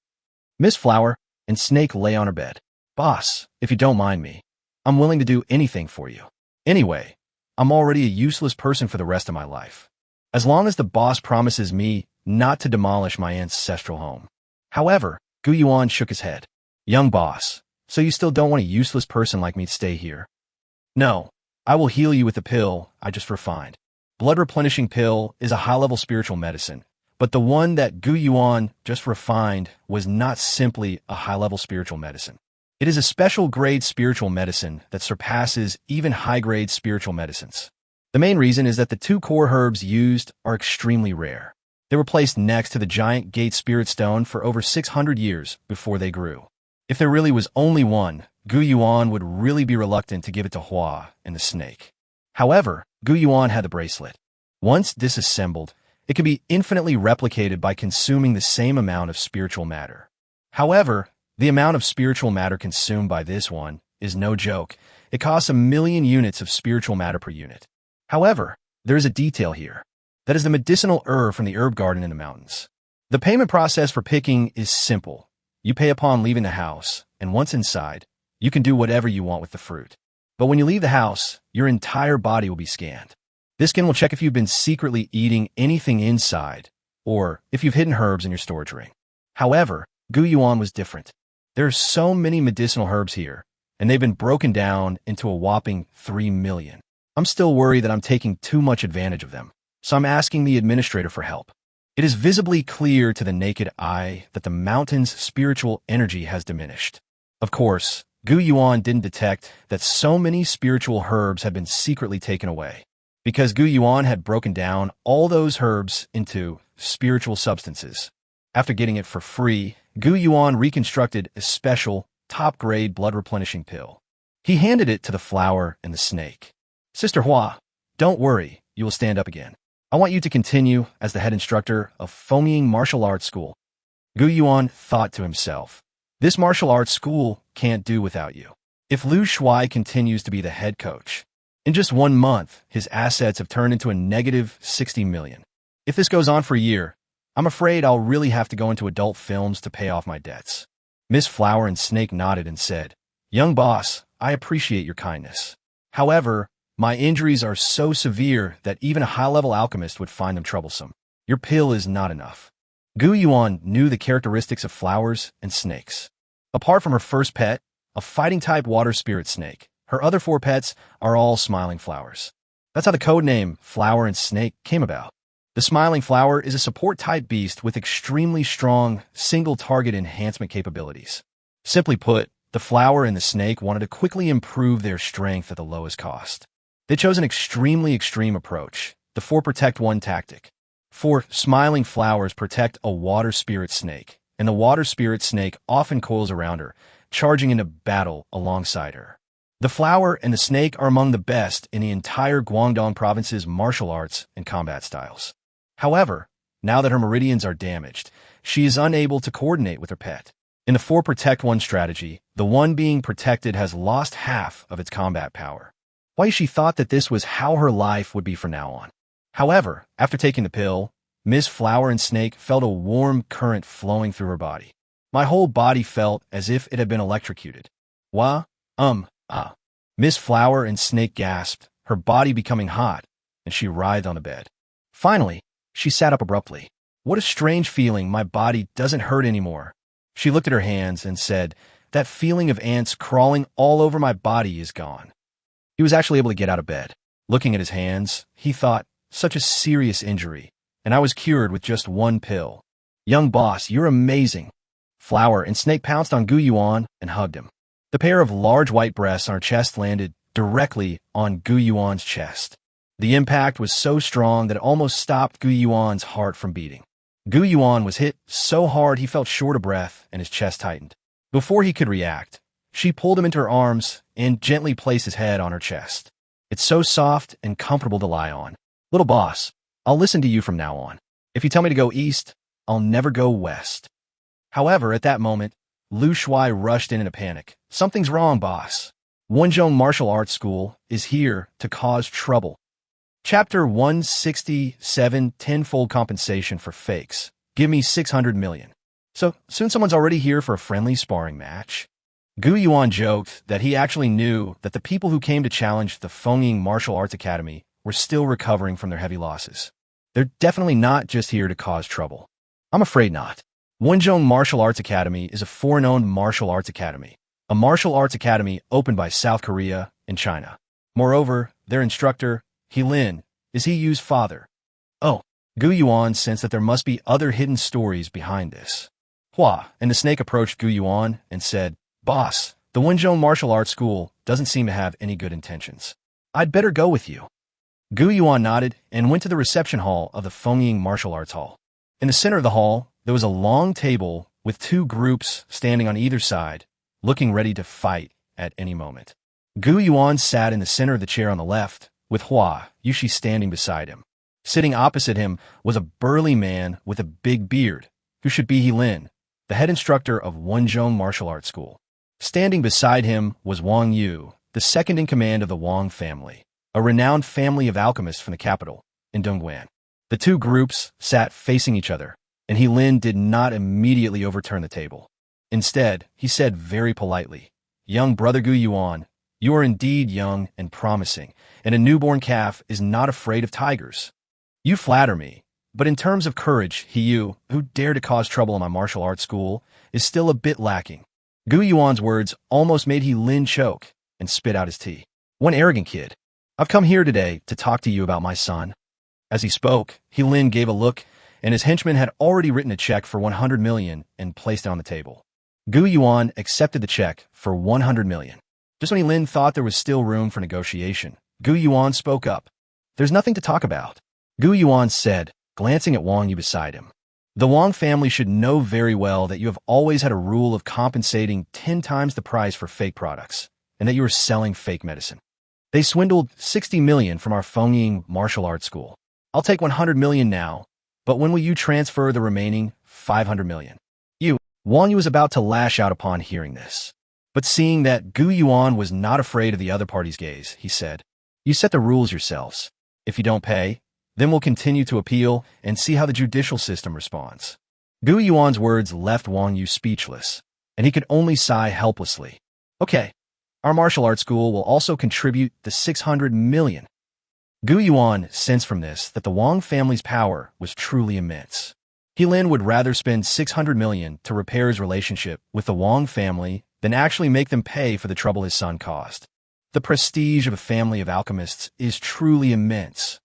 Miss Flower and Snake lay on her bed. Boss, if you don't mind me, I'm willing to do anything for you. Anyway, I'm already a useless person for the rest of my life. As long as the boss promises me not to demolish my ancestral home. However, Gu Yuan shook his head. Young boss, so you still don't want a useless person like me to stay here? No, I will heal you with the pill I just refined. Blood replenishing pill is a high-level spiritual medicine, but the one that Gu Yuan just refined was not simply a high-level spiritual medicine. It is a special grade spiritual medicine that surpasses even high-grade spiritual medicines. The main reason is that the two core herbs used are extremely rare. They were placed next to the giant gate spirit stone for over 600 years before they grew. If there really was only one, Gu Yuan would really be reluctant to give it to Hua and the snake. However, Gu Yuan had the bracelet. Once disassembled, it could be infinitely replicated by consuming the same amount of spiritual matter. However, the amount of spiritual matter consumed by this one is no joke. It costs 1 million units of spiritual matter per unit. However, there is a detail here. That is the medicinal herb from the herb garden in the mountains. The payment process for picking is simple. You pay upon leaving the house, and once inside, you can do whatever you want with the fruit. But when you leave the house, your entire body will be scanned. This scan will check if you've been secretly eating anything inside, or if you've hidden herbs in your storage ring. However, Gu Yuan was different. There are so many medicinal herbs here, and they've been broken down into a whopping 3 million. I'm still worried that I'm taking too much advantage of them, so I'm asking the administrator for help. It is visibly clear to the naked eye that the mountain's spiritual energy has diminished. Of course, Gu Yuan didn't detect that so many spiritual herbs had been secretly taken away, because Gu Yuan had broken down all those herbs into spiritual substances. After getting it for free, Gu Yuan reconstructed a special, top-grade blood-replenishing pill. He handed it to the flower and the snake. Sister Hua, don't worry, you will stand up again. I want you to continue as the head instructor of Foaming Martial Arts School. Gu Yuan thought to himself, this martial arts school can't do without you. If Lu Shuai continues to be the head coach, in just 1 month, his assets have turned into a negative 60 million. If this goes on for a year, I'm afraid I'll really have to go into adult films to pay off my debts. Miss Flower and Snake nodded and said, Young boss, I appreciate your kindness. However, my injuries are so severe that even a high-level alchemist would find them troublesome. Your pill is not enough. Gu Yuan knew the characteristics of flowers and snakes. Apart from her first pet, a fighting-type water spirit snake, her other 4 pets are all smiling flowers. That's how the codename Flower and Snake came about. The smiling flower is a support-type beast with extremely strong single-target enhancement capabilities. Simply put, the flower and the snake wanted to quickly improve their strength at the lowest cost. They chose an extremely extreme approach, the 4 Protect 1 tactic. 4 smiling flowers protect a water spirit snake, and the water spirit snake often coils around her, charging into battle alongside her. The flower and the snake are among the best in the entire Guangdong province's martial arts and combat styles. However, now that her meridians are damaged, she is unable to coordinate with her pet. In the 4 Protect 1 strategy, the one being protected has lost half of its combat power. Why she thought that this was how her life would be from now on. However, after taking the pill, Miss Flower and Snake felt a warm current flowing through her body. My whole body felt as if it had been electrocuted. Miss Flower and Snake gasped, her body becoming hot, and she writhed on the bed. Finally, she sat up abruptly. What a strange feeling, my body doesn't hurt anymore. She looked at her hands and said, that feeling of ants crawling all over my body is gone. He was actually able to get out of bed. Looking at his hands, he thought, such a serious injury, and I was cured with just 1 pill. Young boss, you're amazing. Flower and Snake pounced on Gu Yuan and hugged him. The pair of large white breasts on her chest landed directly on Gu Yuan's chest. The impact was so strong that it almost stopped Gu Yuan's heart from beating. Gu Yuan was hit so hard he felt short of breath and his chest tightened. Before he could react, she pulled him into her arms and gently placed his head on her chest. It's so soft and comfortable to lie on. Little boss, I'll listen to you from now on. If you tell me to go east, I'll never go west. However, at that moment, Lu Shuai rushed in a panic. Something's wrong, boss. Wenzhong Martial Arts School is here to cause trouble. Chapter 167, Tenfold Compensation for Fakes. Give me 600 million. So, soon someone's already here for a friendly sparring match. Gu Yuan joked that he actually knew that the people who came to challenge the Fengying Martial Arts Academy were still recovering from their heavy losses. They're definitely not just here to cause trouble. I'm afraid not. Wenzhong Martial Arts Academy is a foreign-owned martial arts academy, a martial arts academy opened by South Korea and China. Moreover, their instructor, Lin, is He Yu's father. Oh, Gu Yuan sensed that there must be other hidden stories behind this. Hua and the snake approached Gu Yuan and said, Boss, the Wenzhong Martial Arts School doesn't seem to have any good intentions. I'd better go with you. Gu Yuan nodded and went to the reception hall of the Fengying Martial Arts Hall. In the center of the hall, there was a long table with two groups standing on either side, looking ready to fight at any moment. Gu Yuan sat in the center of the chair on the left, with Hua Yushi standing beside him. Sitting opposite him was a burly man with a big beard, who should be Lin, the head instructor of Wenzhong Martial Arts School. Standing beside him was Wang Yu, the second in command of the Wang family, a renowned family of alchemists from the capital, in Dongguan. The two groups sat facing each other, and Lin did not immediately overturn the table. Instead, he said very politely, Young brother Gu Yuan, you are indeed young and promising, and a newborn calf is not afraid of tigers. You flatter me, but in terms of courage, you, who dare to cause trouble in my martial arts school, is still a bit lacking. Gu Yuan's words almost made Lin choke and spit out his tea. One arrogant kid. I've come here today to talk to you about my son. As he spoke, Lin gave a look, and his henchman had already written a check for 100 million and placed it on the table. Gu Yuan accepted the check for 100 million. Just when Lin thought there was still room for negotiation, Gu Yuan spoke up. There's nothing to talk about. Gu Yuan said, glancing at Wang Yu beside him. The Wang family should know very well that you have always had a rule of compensating 10 times the price for fake products, and that you are selling fake medicine. They swindled 60 million from our Fengying Martial Arts School. I'll take 100 million now, but when will you transfer the remaining 500 million? Wang Yu was about to lash out upon hearing this. But seeing that Gu Yuan was not afraid of the other party's gaze, he said, You set the rules yourselves. If you don't pay, then we'll continue to appeal and see how the judicial system responds. Gu Yuan's words left Wang Yu speechless, and he could only sigh helplessly. Okay, our martial arts school will also contribute the 600 million. Gu Yuan sensed from this that the Wang family's power was truly immense. Lin would rather spend 600 million to repair his relationship with the Wang family than actually make them pay for the trouble his son caused. The prestige of a family of alchemists is truly immense.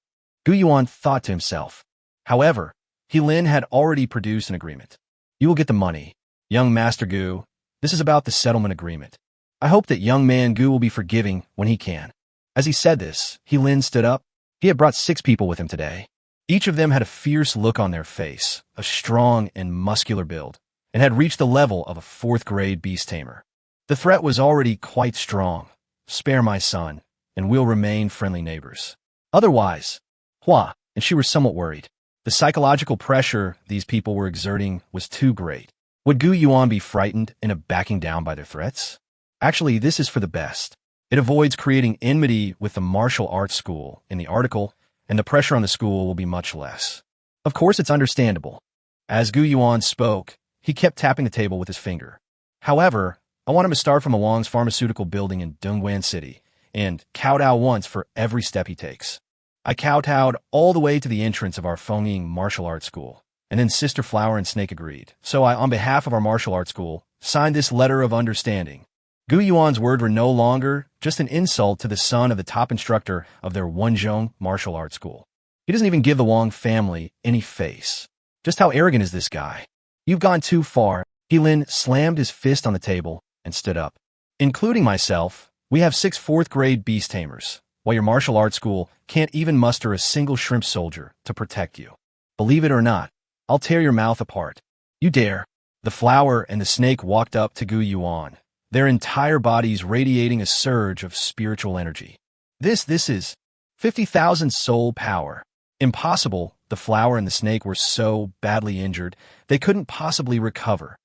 Gu Yuan thought to himself. However, Lin had already produced an agreement. You will get the money. Young Master Gu, this is about the settlement agreement. I hope that young man Gu will be forgiving when he can. As he said this, Lin stood up. He had brought 6 people with him today. Each of them had a fierce look on their face, a strong and muscular build, and had reached the level of a 4th-grade beast tamer. The threat was already quite strong. Spare my son, and we'll remain friendly neighbors. Otherwise, Hua and she were somewhat worried. The psychological pressure these people were exerting was too great. Would Gu Yuan be frightened into backing down by their threats? Actually, this is for the best. It avoids creating enmity with the martial arts school in the article, and the pressure on the school will be much less. Of course, it's understandable. As Gu Yuan spoke, he kept tapping the table with his finger. However, I want him to start from Wang's pharmaceutical building in Dongguan City, and kowtow once for every step he takes. I kowtowed all the way to the entrance of our Fengying Martial Arts School, and then Sister Flower and Snake agreed. So I, on behalf of our martial arts school, signed this letter of understanding. Gu Yuan's words were no longer just an insult to the son of the top instructor of their Wenzhong Martial Arts School. He doesn't even give the Wang family any face. Just how arrogant is this guy? You've gone too far. Lin slammed his fist on the table and stood up. Including myself, we have 6 4th-grade beast tamers, while your martial arts school can't even muster a single shrimp soldier to protect you. Believe it or not, I'll tear your mouth apart. You dare. The flower and the snake walked up to Gu Yuan, their entire bodies radiating a surge of spiritual energy. This is 50,000 soul power. Impossible. The flower and the snake were so badly injured, they couldn't possibly recover.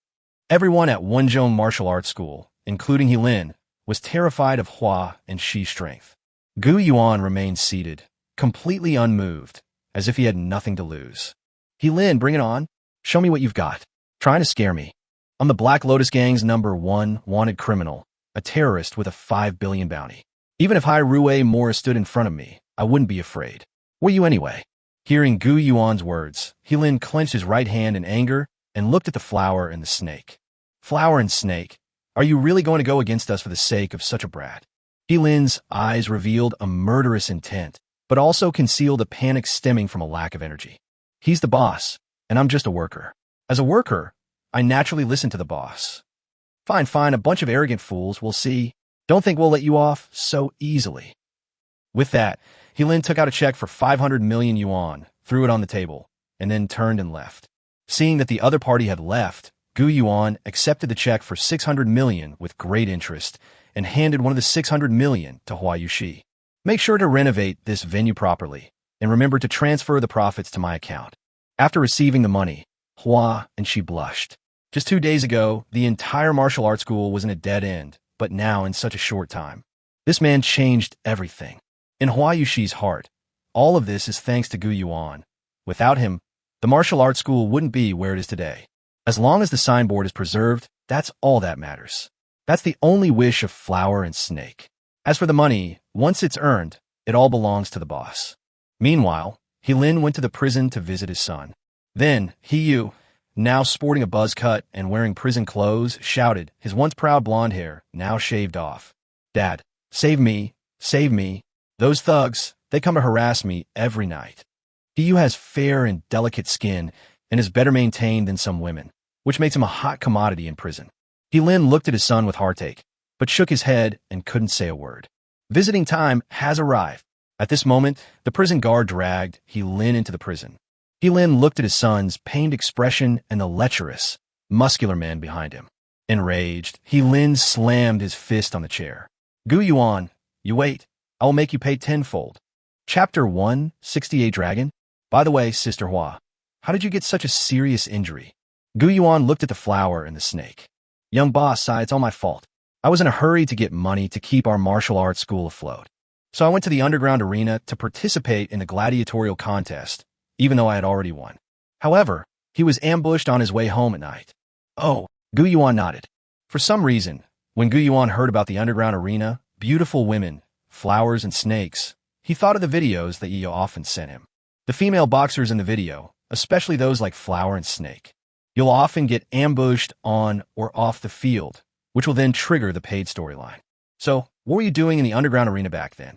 Everyone at Wenzhou Martial Arts School, including Lin, was terrified of Hua and Shi's strength. Gu Yuan remained seated, completely unmoved, as if he had nothing to lose. Lin, bring it on. Show me what you've got. Trying to scare me. I'm the Black Lotus Gang's #1 wanted criminal, a terrorist with a 5 billion bounty. Even if Hai Rue Morris stood in front of me, I wouldn't be afraid. Were you anyway? Hearing Gu Yuan's words, Lin clenched his right hand in anger and looked at the flower and the snake. Flower and snake, are you really going to go against us for the sake of such a brat? Lin's eyes revealed a murderous intent, but also concealed a panic stemming from a lack of energy. He's the boss, and I'm just a worker. As a worker, I naturally listen to the boss. Fine, a bunch of arrogant fools, we'll see. Don't think we'll let you off so easily. With that, Lin took out a check for 500 million yuan, threw it on the table, and then turned and left. Seeing that the other party had left, Gu Yuan accepted the check for 600 million with great interest and handed one of the 600 million to Hua Yushi. Make sure to renovate this venue properly, and remember to transfer the profits to my account. After receiving the money, Hua and she blushed. Just 2 days ago, the entire martial arts school was in a dead end, but now in such a short time. This man changed everything. In Hua Yushi's heart, all of this is thanks to Gu Yuan. Without him, the martial arts school wouldn't be where it is today. As long as the signboard is preserved, that's all that matters. That's the only wish of Flower and Snake. As for the money, once it's earned, it all belongs to the boss. Meanwhile, Lin went to the prison to visit his son. Then, Yu, now sporting a buzz cut and wearing prison clothes, shouted, his once proud blonde hair now shaved off. Dad, save me, save me. Those thugs, they come to harass me every night. Yu has fair and delicate skin and is better maintained than some women, which makes him a hot commodity in prison. Lin looked at his son with heartache, but shook his head and couldn't say a word. Visiting time has arrived. At this moment, the prison guard dragged Lin into the prison. Lin looked at his son's pained expression and the lecherous, muscular man behind him. Enraged, Lin slammed his fist on the chair. Gu Yuan, you wait. I will make you pay tenfold. Chapter 168 Dragon? By the way, Sister Hua, how did you get such a serious injury? Gu Yuan looked at the flower and the snake. Young boss, it's all my fault. I was in a hurry to get money to keep our martial arts school afloat. So I went to the underground arena to participate in the gladiatorial contest, even though I had already won. However, he was ambushed on his way home at night. Oh, Gu Yuan nodded. For some reason, when Gu Yuan heard about the underground arena, beautiful women, flowers, and snakes, he thought of the videos that Yi often sent him. The female boxers in the video, especially those like Flower and Snake. You'll often get ambushed on or off the field, which will then trigger the paid storyline. So, what were you doing in the underground arena back then?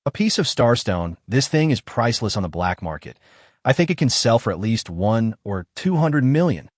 A piece of starstone, this thing is priceless on the black market. I think it can sell for at least 1 or 200 million.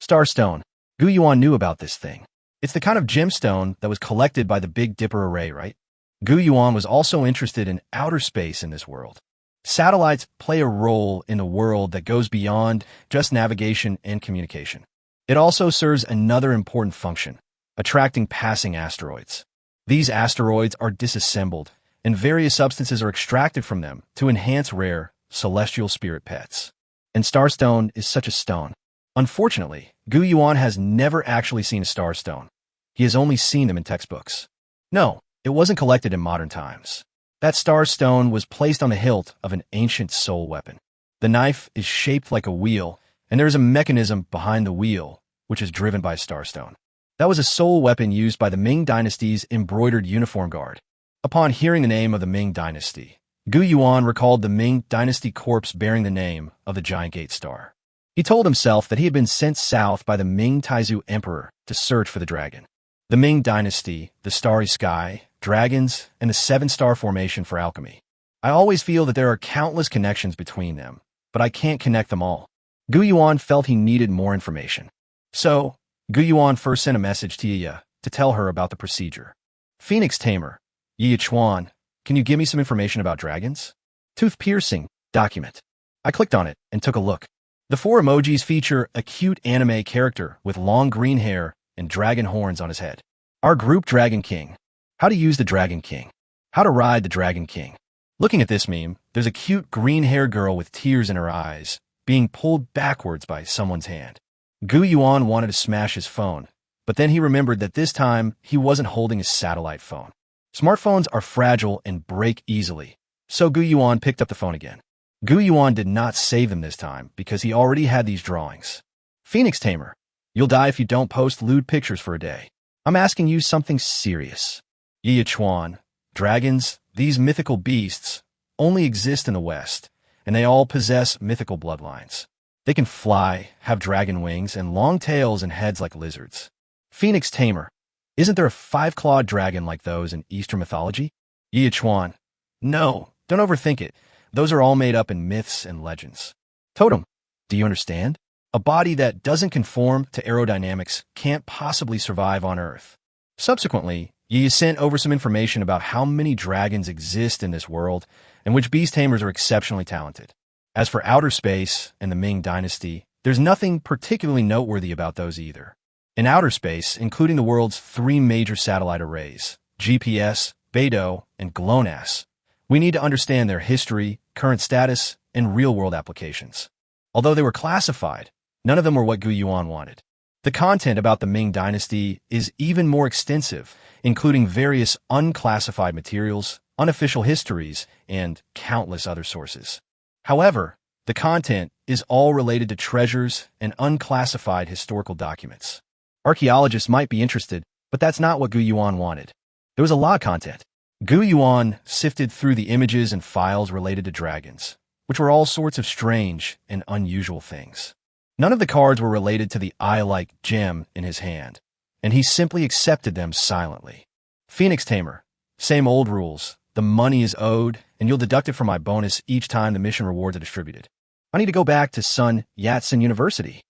Starstone. Gu Yuan knew about this thing. It's the kind of gemstone that was collected by the Big Dipper array, right? Gu Yuan was also interested in outer space in this world. Satellites play a role in a world that goes beyond just navigation and communication. It also serves another important function, attracting passing asteroids. These asteroids are disassembled, and various substances are extracted from them to enhance rare, celestial spirit pets. And Starstone is such a stone. Unfortunately, Gu Yuan has never actually seen a starstone. He has only seen them in textbooks. No, it wasn't collected in modern times. That starstone was placed on the hilt of an ancient soul weapon. The knife is shaped like a wheel, and there is a mechanism behind the wheel, which is driven by a starstone. That was a soul weapon used by the Ming Dynasty's embroidered uniform guard. Upon hearing the name of the Ming Dynasty, Gu Yuan recalled the Ming Dynasty corpse bearing the name of the Giant Gate Star. He told himself that he had been sent south by the Ming Taizu Emperor to search for the dragon. The Ming Dynasty, the Starry Sky, dragons, and the 7-star formation for alchemy. I always feel that there are countless connections between them, but I can't connect them all. Gu Yuan felt he needed more information. So, Gu Yuan first sent a message to Yi to tell her about the procedure. Phoenix Tamer, Yi Chuan, can you give me some information about dragons? Tooth-piercing document. I clicked on it and took a look. The 4 emojis feature a cute anime character with long green hair and dragon horns on his head. Our group Dragon King. How to use the Dragon King. How to ride the Dragon King. Looking at this meme, there's a cute green-haired girl with tears in her eyes, being pulled backwards by someone's hand. Gu Yuan wanted to smash his phone, but then he remembered that this time he wasn't holding his satellite phone. Smartphones are fragile and break easily, so Gu Yuan picked up the phone again. Gu Yuan did not save them this time because he already had these drawings. Phoenix Tamer, you'll die if you don't post lewd pictures for a day. I'm asking you something serious. Yi Chuan, dragons, these mythical beasts, only exist in the West, and they all possess mythical bloodlines. They can fly, have dragon wings, and long tails and heads like lizards. Phoenix Tamer, isn't there a 5-clawed dragon like those in Eastern mythology? Yi Chuan, no, don't overthink it. Those are all made up in myths and legends. Totem, do you understand? A body that doesn't conform to aerodynamics can't possibly survive on Earth. Subsequently, Yi sent over some information about how many dragons exist in this world and which beast tamers are exceptionally talented. As for outer space and the Ming Dynasty, there's nothing particularly noteworthy about those either. In outer space, including the world's 3 major satellite arrays, GPS, Beidou, and GLONASS, we need to understand their history, current status, and real-world applications. Although they were classified, none of them were what Gu Yuan wanted. The content about the Ming Dynasty is even more extensive, including various unclassified materials, unofficial histories, and countless other sources. However, the content is all related to treasures and unclassified historical documents. Archaeologists might be interested, but that's not what Gu Yuan wanted. There was a lot of content. Gu Yuan sifted through the images and files related to dragons, which were all sorts of strange and unusual things. None of the cards were related to the eye-like gem in his hand, and he simply accepted them silently. Phoenix Tamer, same old rules. The money is owed, and you'll deduct it from my bonus each time the mission rewards are distributed. I need to go back to Sun Yat-sen University.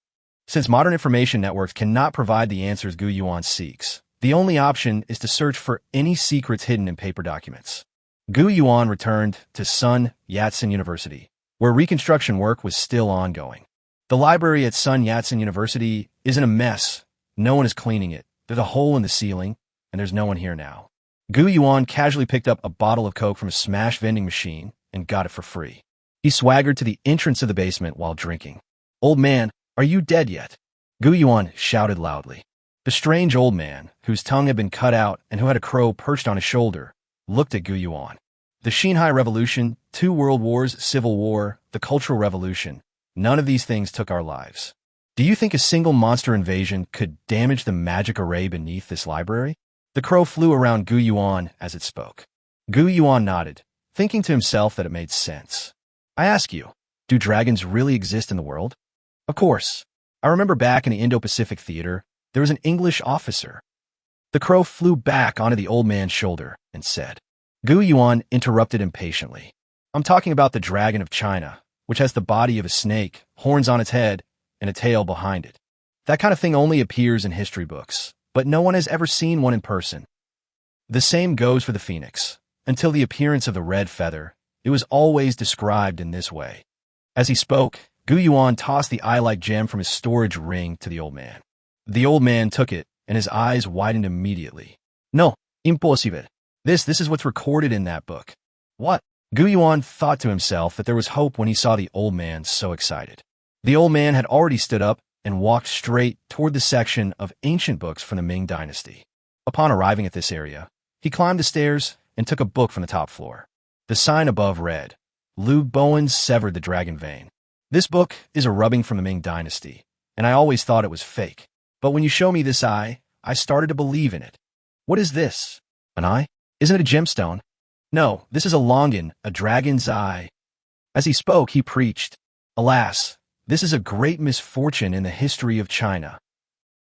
Since modern information networks cannot provide the answers Gu Yuan seeks, the only option is to search for any secrets hidden in paper documents. Gu Yuan returned to Sun Yat-sen University, where reconstruction work was still ongoing. The library at Sun Yat-sen University is in a mess. No one is cleaning it. There's a hole in the ceiling, and there's no one here now. Gu Yuan casually picked up a bottle of Coke from a smash vending machine and got it for free. He swaggered to the entrance of the basement while drinking. Old man, are you dead yet? Gu Yuan shouted loudly. The strange old man, whose tongue had been cut out and who had a crow perched on his shoulder, looked at Gu Yuan. The Xinhai Revolution, 2 world wars, civil war, the Cultural Revolution, none of these things took our lives. Do you think a single monster invasion could damage the magic array beneath this library? The crow flew around Gu Yuan as it spoke. Gu Yuan nodded, thinking to himself that it made sense. I ask you, do dragons really exist in the world? Of course. I remember back in the Indo-Pacific theater, there was an English officer. The crow flew back onto the old man's shoulder and said. Gu Yuan interrupted impatiently. I'm talking about the dragon of China, which has the body of a snake, horns on its head, and a tail behind it. That kind of thing only appears in history books, but no one has ever seen one in person. The same goes for the phoenix. Until the appearance of the red feather, it was always described in this way. As he spoke, Gu Yuan tossed the eye-like gem from his storage ring to the old man. The old man took it, and his eyes widened immediately. No, impossible. This is what's recorded in that book. What? Gu Yuan thought to himself that there was hope when he saw the old man so excited. The old man had already stood up and walked straight toward the section of ancient books from the Ming Dynasty. Upon arriving at this area, he climbed the stairs and took a book from the top floor. The sign above read, Lu Bowen severed the dragon vein. This book is a rubbing from the Ming Dynasty, and I always thought it was fake. But when you show me this eye, I started to believe in it. What is this? An eye? Isn't it a gemstone? No, this is a longan, a dragon's eye. As he spoke, he preached, Alas, this is a great misfortune in the history of China.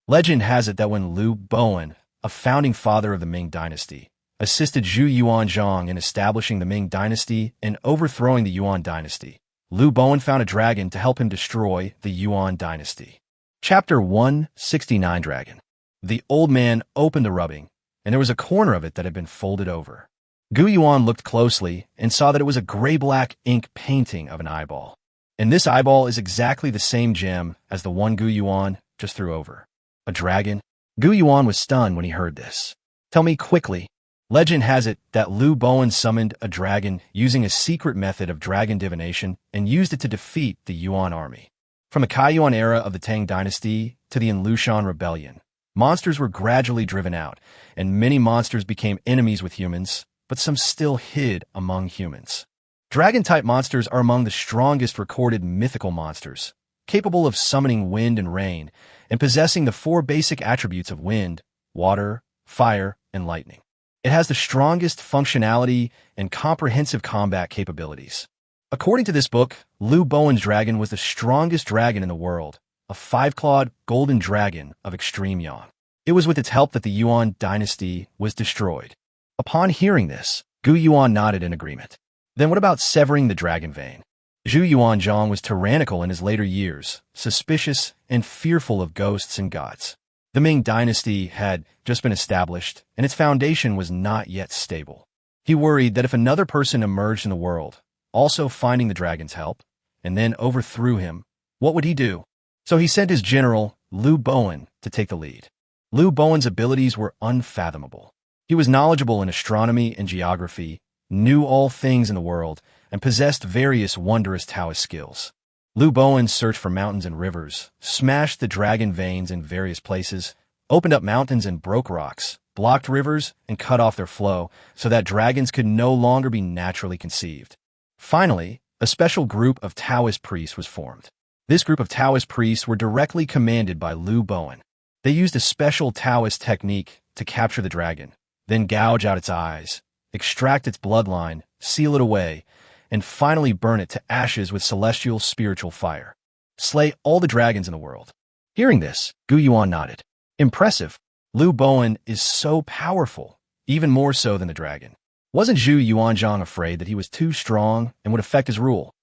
Legend has it that when Lu Bowen, a founding father of the Ming Dynasty, assisted Zhu Yuanzhang in establishing the Ming Dynasty and overthrowing the Yuan Dynasty, Lu Bowen found a dragon to help him destroy the Yuan Dynasty. Chapter 169 Dragon. The old man opened the rubbing, and there was a corner of it that had been folded over. Gu Yuan looked closely and saw that it was a gray-black ink painting of an eyeball. And this eyeball is exactly the same gem as the one Gu Yuan just threw over. A dragon? Gu Yuan was stunned when he heard this. Tell me quickly. Legend has it that Liu Bowen summoned a dragon using a secret method of dragon divination and used it to defeat the Yuan army. From the Kaiyuan era of the Tang dynasty to the Lushan rebellion, monsters were gradually driven out, and many monsters became enemies with humans, but some still hid among humans. Dragon-type monsters are among the strongest recorded mythical monsters, capable of summoning wind and rain, and possessing the 4 basic attributes of wind, water, fire, and lightning. It has the strongest functionality and comprehensive combat capabilities. According to this book, Liu Bowen's dragon was the strongest dragon in the world, a 5-clawed golden dragon of extreme yang. It was with its help that the Yuan dynasty was destroyed. Upon hearing this, Gu Yuan nodded in agreement. Then what about severing the dragon vein? Zhu Yuanzhang was tyrannical in his later years, suspicious and fearful of ghosts and gods. The Ming dynasty had just been established, and its foundation was not yet stable. He worried that if another person emerged in the world, also finding the dragon's help, and then overthrew him, what would he do? So he sent his general, Liu Bowen, to take the lead. Liu Bowen's abilities were unfathomable. He was knowledgeable in astronomy and geography, knew all things in the world, and possessed various wondrous Taoist skills. Liu Bowen searched for mountains and rivers, smashed the dragon veins in various places, opened up mountains and broke rocks, blocked rivers, and cut off their flow so that dragons could no longer be naturally conceived. Finally, a special group of Taoist priests was formed. This group of Taoist priests were directly commanded by Liu Bowen. They used a special Taoist technique to capture the dragon, then gouge out its eyes, extract its bloodline, seal it away, and finally burn it to ashes with celestial spiritual fire. Slay all the dragons in the world. Hearing this, Gu Yuan nodded. Impressive. Liu Bowen is so powerful, even more so than the dragon. Wasn't Zhu Yuanzhang afraid that he was too strong and would affect his rule?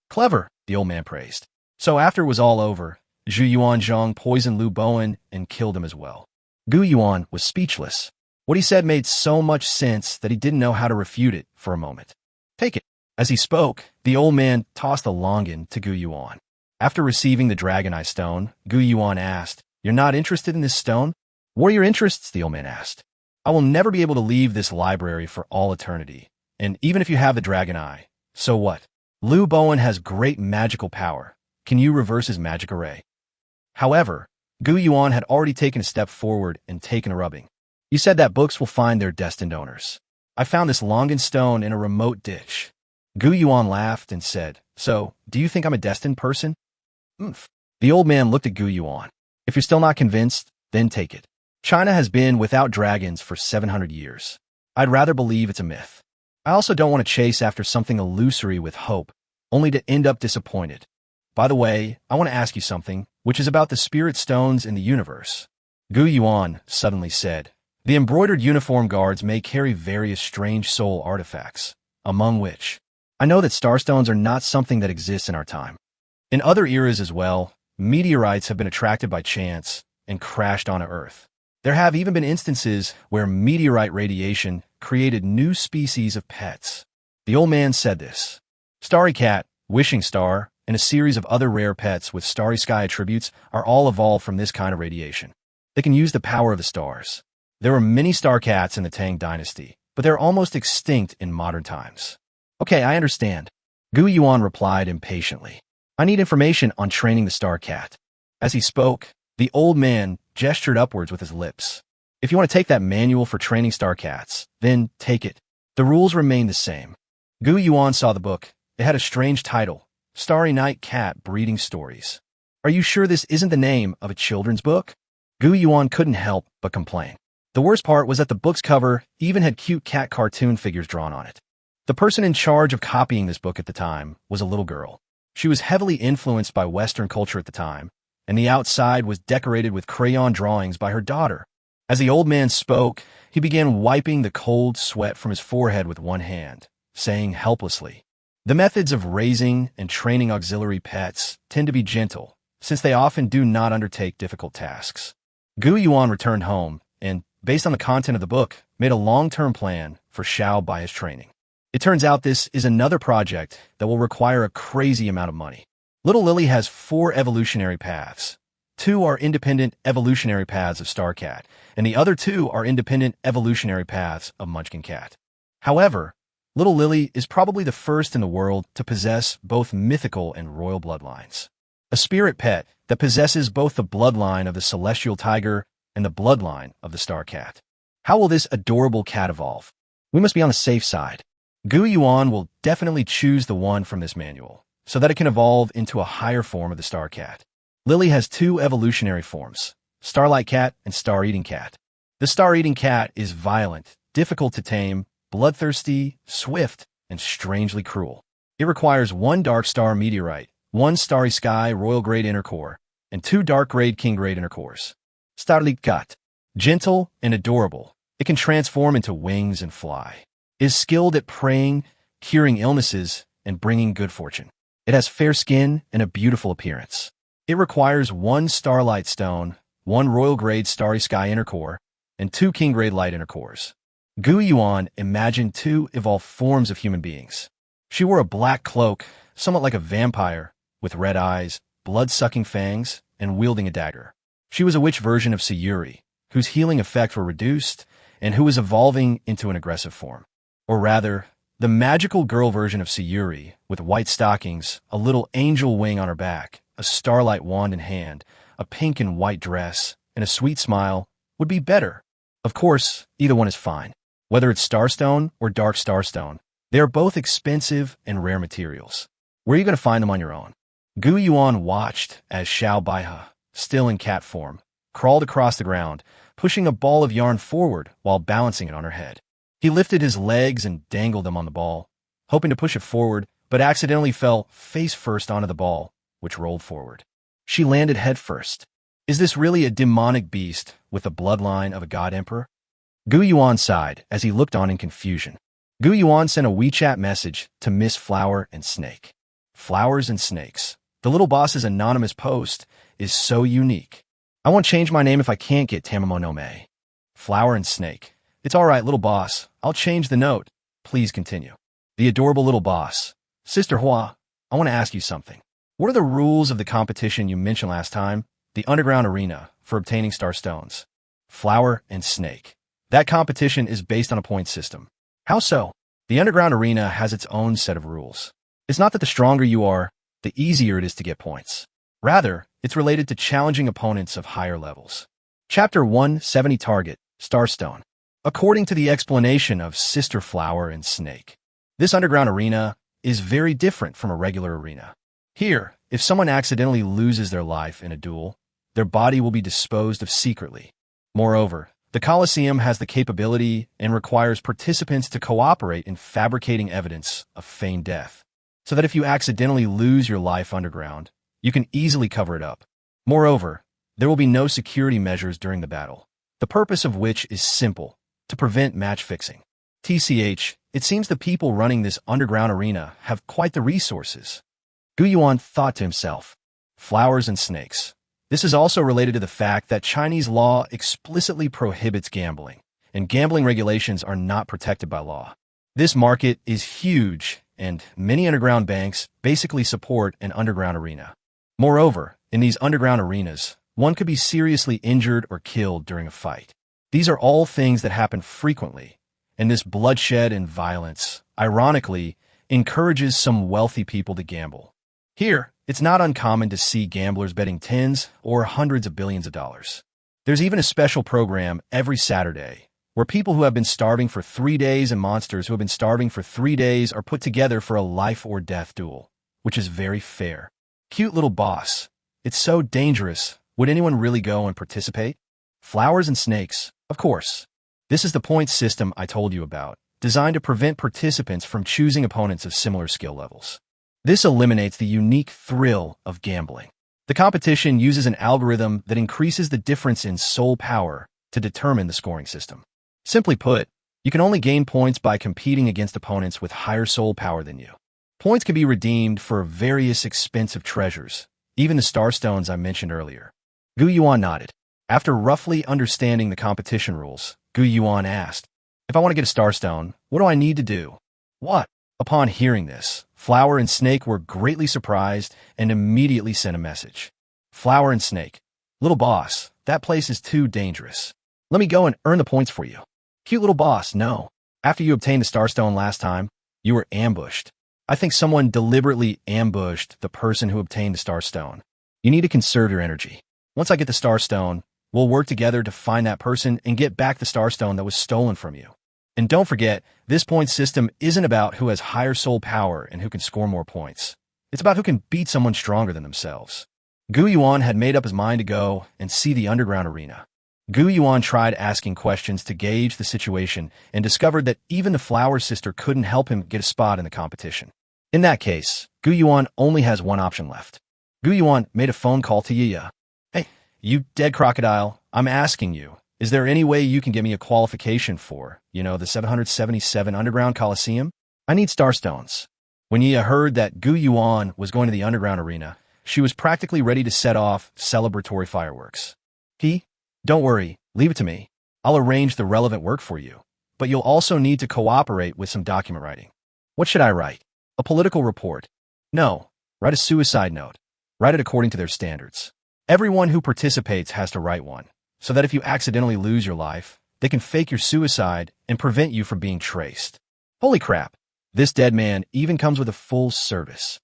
Clever, the old man praised. So after it was all over, Zhu Yuanzhang poisoned Liu Bowen and killed him as well. Gu Yuan was speechless. What he said made so much sense that he didn't know how to refute it for a moment. Take it. As he spoke, the old man tossed the longan to Gu Yuan. After receiving the dragon eye stone, Gu Yuan asked, "You're not interested in this stone?" "What are your interests?" the old man asked. "I will never be able to leave this library for all eternity. And even if you have the dragon eye, so what? Liu Bowen has great magical power. Can you reverse his magic array?" However, Gu Yuan had already taken a step forward and taken a rubbing. "You said that books will find their destined owners. I found this longan stone in a remote ditch." Gu Yuan laughed and said, "So, do you think I'm a destined person?" The old man looked at Gu Yuan. "If you're still not convinced, then take it. China has been without dragons for 700 years. I'd rather believe it's a myth. I also don't want to chase after something illusory with hope, only to end up disappointed. By the way, I want to ask you something, which is about the spirit stones in the universe." Gu Yuan suddenly said, "The embroidered uniform guards may carry various strange soul artifacts, among which I know that starstones are not something that exists in our time. In other eras as well, meteorites have been attracted by chance and crashed onto Earth. There have even been instances where meteorite radiation created new species of pets." The old man said this. Starry Cat, Wishing Star, and a series of other rare pets with starry sky attributes are all evolved from this kind of radiation. They can use the power of the stars. There were many star cats in the Tang dynasty, but they're almost extinct in modern times. "Okay, I understand." Gu Yuan replied impatiently. "I need information on training the star cat." As he spoke, the old man gestured upwards with his lips. "If you want to take that manual for training star cats, then take it. The rules remain the same." Gu Yuan saw the book. It had a strange title, Starry Night Cat Breeding Stories. "Are you sure this isn't the name of a children's book?" Gu Yuan couldn't help but complain. The worst part was that the book's cover even had cute cat cartoon figures drawn on it. The person in charge of copying this book at the time was a little girl. She was heavily influenced by Western culture at the time, and the outside was decorated with crayon drawings by her daughter. As the old man spoke, he began wiping the cold sweat from his forehead with one hand, saying helplessly, "The methods of raising and training auxiliary pets tend to be gentle, since they often do not undertake difficult tasks. Gu Yuan returned home and, based on the content of the book, made a long-term plan for Xiao Baihe's training. It turns out this is another project that will require a crazy amount of money. Little Lily has 4 evolutionary paths. 2 are independent evolutionary paths of Star Cat, and the other 2 are independent evolutionary paths of Munchkin Cat. However, Little Lily is probably the first in the world to possess both mythical and royal bloodlines. A spirit pet that possesses both the bloodline of the celestial tiger and the bloodline of the Star Cat. How will this adorable cat evolve? We must be on the safe side. Gu Yuan will definitely choose the one from this manual, so that it can evolve into a higher form of the Star Cat. Lily has 2 evolutionary forms, Starlight Cat and Star-Eating Cat. The Star-Eating Cat is violent, difficult to tame, bloodthirsty, swift, and strangely cruel. It requires 1 Dark Star Meteorite, 1 Starry Sky Royal Grade Inner Core, and 2 Dark Grade King Grade Inner Cores. Starlight Cat. Gentle and adorable, it can transform into wings and fly. It is skilled at preying, curing illnesses, and bringing good fortune. It has fair skin and a beautiful appearance. It requires 1 Starlight Stone, 1 Royal Grade Starry Sky Inner Core, and 2 King Grade Light Inner Cores. Gu Yuan imagined 2 evolved forms of human beings. She wore a black cloak, somewhat like a vampire, with red eyes, blood-sucking fangs, and wielding a dagger. She was a witch version of Sayuri, whose healing effects were reduced, and who was evolving into an aggressive form. Or rather, the magical girl version of Sayuri, with white stockings, a little angel wing on her back, a starlight wand in hand, a pink and white dress, and a sweet smile, would be better. Of course, either one is fine. Whether it's Starstone or Dark Starstone, they are both expensive and rare materials. Where are you going to find them on your own? Gu Yuan watched as Xiao Baihe, still in cat form, crawled across the ground, pushing a ball of yarn forward while balancing it on her head. He lifted his legs and dangled them on the ball, hoping to push it forward, but accidentally fell face first onto the ball, which rolled forward. She landed head first. Is this really a demonic beast with the bloodline of a god emperor? Gu Yuan sighed as he looked on in confusion. Gu Yuan sent a WeChat message to Miss Flower and Snake. Flowers and Snakes. The little boss's anonymous post is so unique. I won't change my name if I can't get Tamamo no Me. Flower and Snake. It's all right, little boss. I'll change the note. Please continue. The adorable little boss. Sister Hua, I want to ask you something. What are the rules of the competition you mentioned last time? The underground arena for obtaining star stones. Flower and Snake. That competition is based on a point system. How so? The underground arena has its own set of rules. It's not that the stronger you are, the easier it is to get points. Rather, it's related to challenging opponents of higher levels. Chapter 170 Target, Starstone. According to the explanation of Sister Flower and Snake, this underground arena is very different from a regular arena. Here, if someone accidentally loses their life in a duel, their body will be disposed of secretly. Moreover, the Colosseum has the capability and requires participants to cooperate in fabricating evidence of feigned death, so that if you accidentally lose your life underground, you can easily cover it up. Moreover, there will be no security measures during the battle, the purpose of which is simple: to prevent match fixing. TCH, it seems the people running this underground arena have quite the resources. Gu Yuan thought to himself. Flowers and Snakes. This is also related to the fact that Chinese law explicitly prohibits gambling, and gambling regulations are not protected by law. This market is huge, and many underground banks basically support an underground arena. Moreover, in these underground arenas, one could be seriously injured or killed during a fight. These are all things that happen frequently, and this bloodshed and violence, ironically, encourages some wealthy people to gamble. Here, it's not uncommon to see gamblers betting tens or hundreds of billions of dollars. There's even a special program every Saturday where people who have been starving for 3 days and monsters who have been starving for 3 days are put together for a life or death duel, which is very fair. Cute little boss. It's so dangerous. Would anyone really go and participate? Flowers and Snakes, of course. This is the point system I told you about, designed to prevent participants from choosing opponents of similar skill levels. This eliminates the unique thrill of gambling. The competition uses an algorithm that increases the difference in soul power to determine the scoring system. Simply put, you can only gain points by competing against opponents with higher soul power than you. Points can be redeemed for various expensive treasures, even the star stones I mentioned earlier. Gu Yuan nodded. After roughly understanding the competition rules, Gu Yuan asked, "If I want to get a star stone, what do I need to do?" "What?" Upon hearing this, Flower and Snake were greatly surprised and immediately sent a message. Flower and Snake, "Little boss, that place is too dangerous. Let me go and earn the points for you." "Cute little boss, no. After you obtained the star stone last time, you were ambushed. I think someone deliberately ambushed the person who obtained the star stone. You need to conserve your energy. Once I get the star stone, we'll work together to find that person and get back the star stone that was stolen from you. And don't forget, this point system isn't about who has higher soul power and who can score more points. It's about who can beat someone stronger than themselves." Gu Yuan had made up his mind to go and see the underground arena. Gu Yuan tried asking questions to gauge the situation and discovered that even the Flower sister couldn't help him get a spot in the competition. In that case, Gu Yuan only has one option left. Gu Yuan made a phone call to Yiya. "Hey, you dead crocodile, I'm asking you, is there any way you can get me a qualification for, the 777 Underground Coliseum? I need star stones." When Yiya heard that Gu Yuan was going to the underground arena, she was practically ready to set off celebratory fireworks. "Don't worry, leave it to me. I'll arrange the relevant work for you. But you'll also need to cooperate with some document writing." "What should I write? A political report?" "No, write a suicide note. Write it according to their standards. Everyone who participates has to write one, so that if you accidentally lose your life, they can fake your suicide and prevent you from being traced." Holy crap, this dead man even comes with a full service.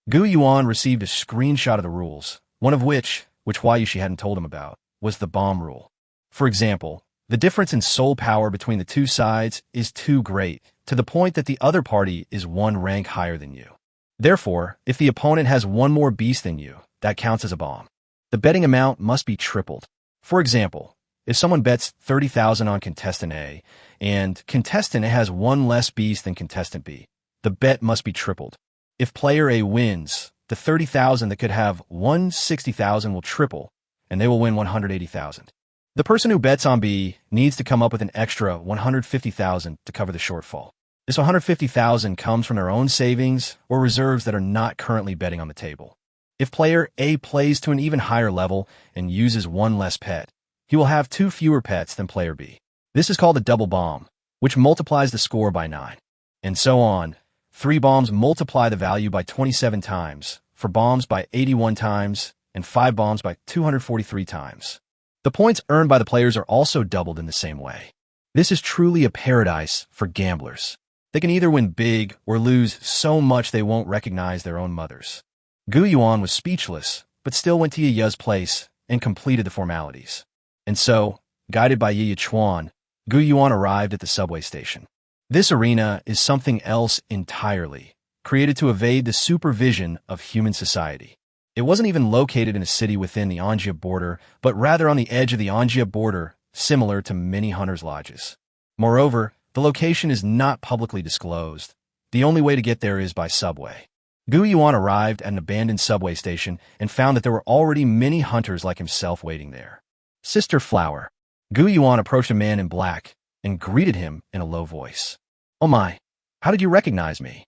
Gu Yuan received a screenshot of the rules, one of which Huai Yushi hadn't told him about, was the bomb rule. For example, the difference in soul power between the two sides is too great, to the point that the other party is one rank higher than you. Therefore, if the opponent has one more beast than you, that counts as a bomb. The betting amount must be tripled. For example, if someone bets 30,000 on contestant A, and contestant A has one less beast than contestant B, the bet must be tripled. If player A wins, the 30,000 that could have won 60,000 will triple, and they will win 180,000. The person who bets on B needs to come up with an extra 150,000 to cover the shortfall. This 150,000 comes from their own savings or reserves that are not currently betting on the table. If player A plays to an even higher level and uses one less pet, he will have 2 fewer pets than player B. This is called a double bomb, which multiplies the score by 9. And so on. 3 bombs multiply the value by 27 times, 4 bombs by 81 times, and 5 bombs by 243 times. The points earned by the players are also doubled in the same way. This is truly a paradise for gamblers. They can either win big or lose so much they won't recognize their own mothers. Gu Yuan was speechless, but still went to Yiya's place and completed the formalities. And so, guided by Yiya Chuan, Gu Yuan arrived at the subway station. This arena is something else entirely, created to evade the supervision of human society. It wasn't even located in a city within the Anjia border, but rather on the edge of the Anjia border, similar to many hunters' lodges. Moreover, the location is not publicly disclosed. The only way to get there is by subway. Gu Yuan arrived at an abandoned subway station and found that there were already many hunters like himself waiting there. "Sister Flower." Gu Yuan approached a man in black and greeted him in a low voice. "Oh my, how did you recognize me?"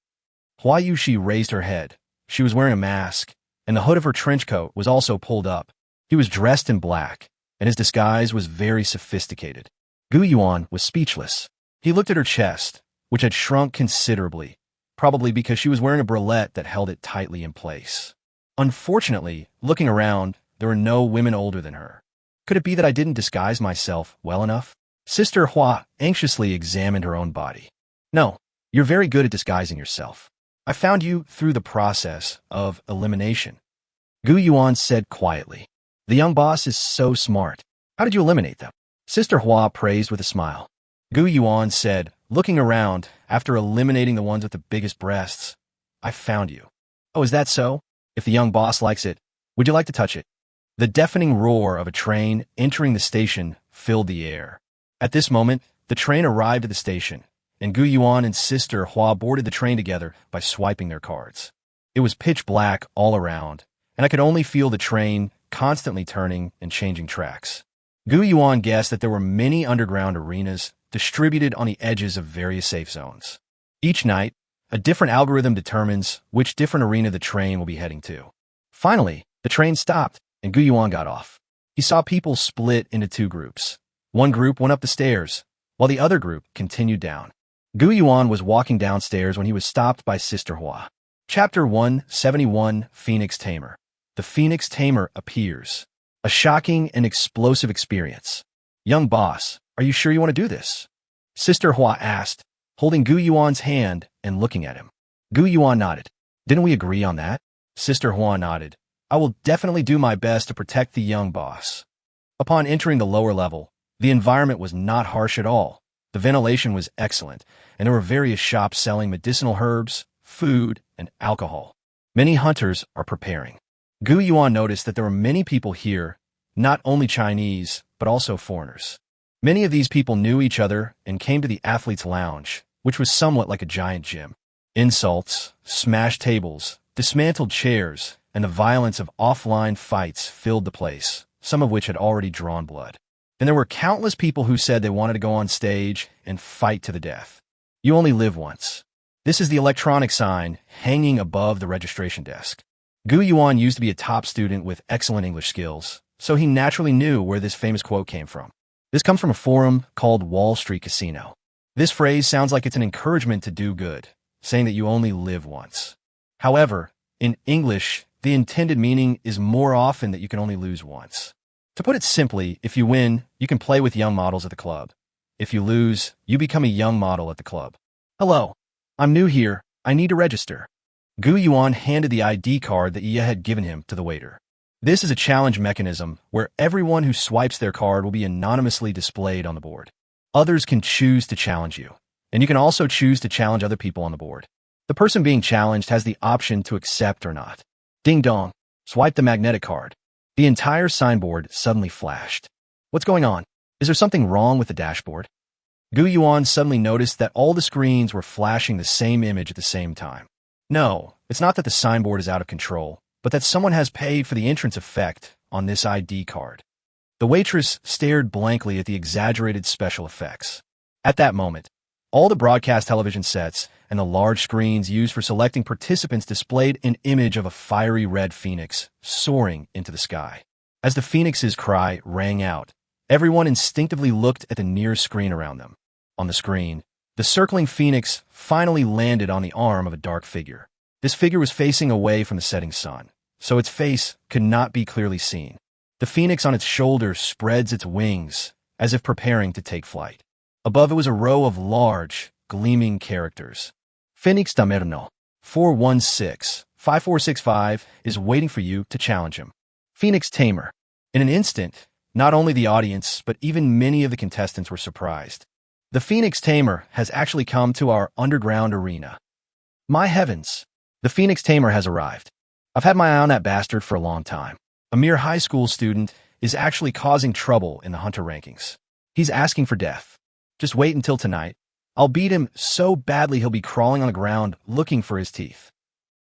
Huai Yushi raised her head. She was wearing a mask, and the hood of her trench coat was also pulled up. He was dressed in black, and his disguise was very sophisticated. Gu Yuan was speechless. He looked at her chest, which had shrunk considerably, probably because she was wearing a bralette that held it tightly in place. Unfortunately, looking around, there were no women older than her. Could it be that I didn't disguise myself well enough? Sister Hua anxiously examined her own body. "No, you're very good at disguising yourself. I found you through the process of elimination," Gu Yuan said quietly. "The young boss is so smart. How did you eliminate them?" Sister Hua praised with a smile. Gu Yuan said, looking around after eliminating the ones with the biggest breasts, "I found you." "Oh, is that so? If the young boss likes it, would you like to touch it?" The deafening roar of a train entering the station filled the air. At this moment, the train arrived at the station, and Gu Yuan and Sister Hua boarded the train together by swiping their cards. It was pitch black all around, and I could only feel the train constantly turning and changing tracks. Gu Yuan guessed that there were many underground arenas distributed on the edges of various safe zones. Each night, a different algorithm determines which different arena the train will be heading to. Finally, The train stopped, and Gu Yuan got off. He saw people split into two groups. One group went up the stairs, while the other group continued down. Gu Yuan was walking downstairs when he was stopped by Sister Hua. Chapter 171, Phoenix Tamer. The Phoenix Tamer appears. A shocking and explosive experience. Young boss, are you sure you want to do this? Sister Hua asked, holding Gu Yuan's hand and looking at him. Gu Yuan nodded. Didn't we agree on that? Sister Hua nodded. I will definitely do my best to protect the young boss. Upon entering the lower level, the environment was not harsh at all. The ventilation was excellent, and there were various shops selling medicinal herbs, food, and alcohol. Many hunters are preparing. Gu Yuan noticed that there were many people here, not only Chinese, but also foreigners. Many of these people knew each other and came to the athletes' lounge, which was somewhat like a giant gym. Insults, smashed tables, dismantled chairs, and the violence of offline fights filled the place, some of which had already drawn blood. And there were countless people who said they wanted to go on stage and fight to the death. You only live once. This is the electronic sign hanging above the registration desk. Gu Yuan used to be a top student with excellent English skills, so he naturally knew where this famous quote came from. This comes from a forum called Wall Street Casino. This phrase sounds like it's an encouragement to do good, saying that you only live once. However, in English, the intended meaning is more often that you can only lose once. To put it simply, if you win, you can play with young models at the club. If you lose, you become a young model at the club. Hello, I'm new here. I need to register. Gu Yuan handed the ID card that Ye had given him to the waiter. This is a challenge mechanism where everyone who swipes their card will be anonymously displayed on the board. Others can choose to challenge you, and you can also choose to challenge other people on the board. The person being challenged has the option to accept or not. Ding dong, swipe the magnetic card. The entire signboard suddenly flashed. What's going on? Is there something wrong with the dashboard? Gu Yuan suddenly noticed that all the screens were flashing the same image at the same time. No, it's not that the signboard is out of control, but that someone has paid for the entrance effect on this ID card. The waitress stared blankly at the exaggerated special effects. At that moment, all the broadcast television sets and the large screens used for selecting participants displayed an image of a fiery red phoenix soaring into the sky. As the phoenix's cry rang out, everyone instinctively looked at the nearest screen around them. On the screen, the circling phoenix finally landed on the arm of a dark figure. This figure was facing away from the setting sun, so its face could not be clearly seen. The phoenix on its shoulder spreads its wings, as if preparing to take flight. Above it was a row of large, gleaming characters. Phoenix Tamerno, 416-5465, is waiting for you to challenge him. Phoenix Tamer. In an instant, not only the audience, but even many of the contestants were surprised. The Phoenix Tamer has actually come to our underground arena. My heavens, the Phoenix Tamer has arrived. I've had my eye on that bastard for a long time. A mere high school student is actually causing trouble in the hunter rankings. He's asking for death. Just wait until tonight. I'll beat him so badly he'll be crawling on the ground looking for his teeth.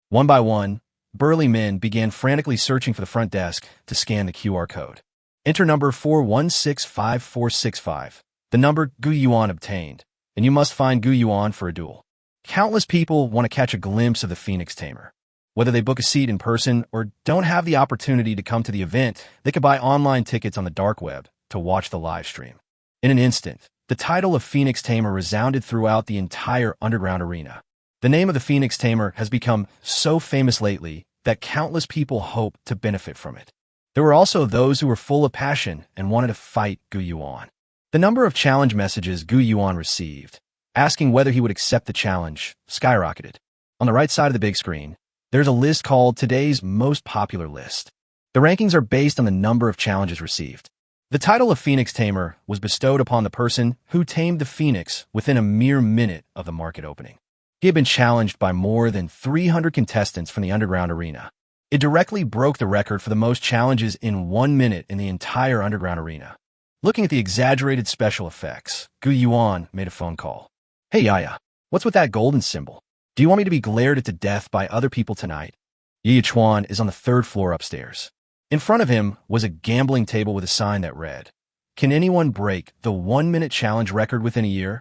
One by one, burly men began frantically searching for the front desk to scan the QR code. Enter number 4165465, the number Gu Yuan obtained, and you must find Gu Yuan for a duel. Countless people want to catch a glimpse of the Phoenix Tamer. Whether they book a seat in person or don't have the opportunity to come to the event, they could buy online tickets on the dark web to watch the live stream. In an instant, the title of Phoenix Tamer resounded throughout the entire underground arena. The name of the Phoenix Tamer has become so famous lately that countless people hope to benefit from it. There were also those who were full of passion and wanted to fight Gu Yuan. The number of challenge messages Gu Yuan received, asking whether he would accept the challenge, skyrocketed. On the right side of the big screen, there's a list called Today's Most Popular List. The rankings are based on the number of challenges received. The title of Phoenix Tamer was bestowed upon the person who tamed the phoenix within a mere minute of the market opening. He had been challenged by more than 300 contestants from the underground arena. It directly broke the record for the most challenges in 1 minute in the entire underground arena. Looking at the exaggerated special effects, Gu Yuan made a phone call. Hey Yaya, what's with that golden symbol? Do you want me to be glared at to death by other people tonight? Yi Chuan is on the 3rd floor upstairs. In front of him was a gambling table with a sign that read, "Can anyone break the 1-minute challenge record within a year?"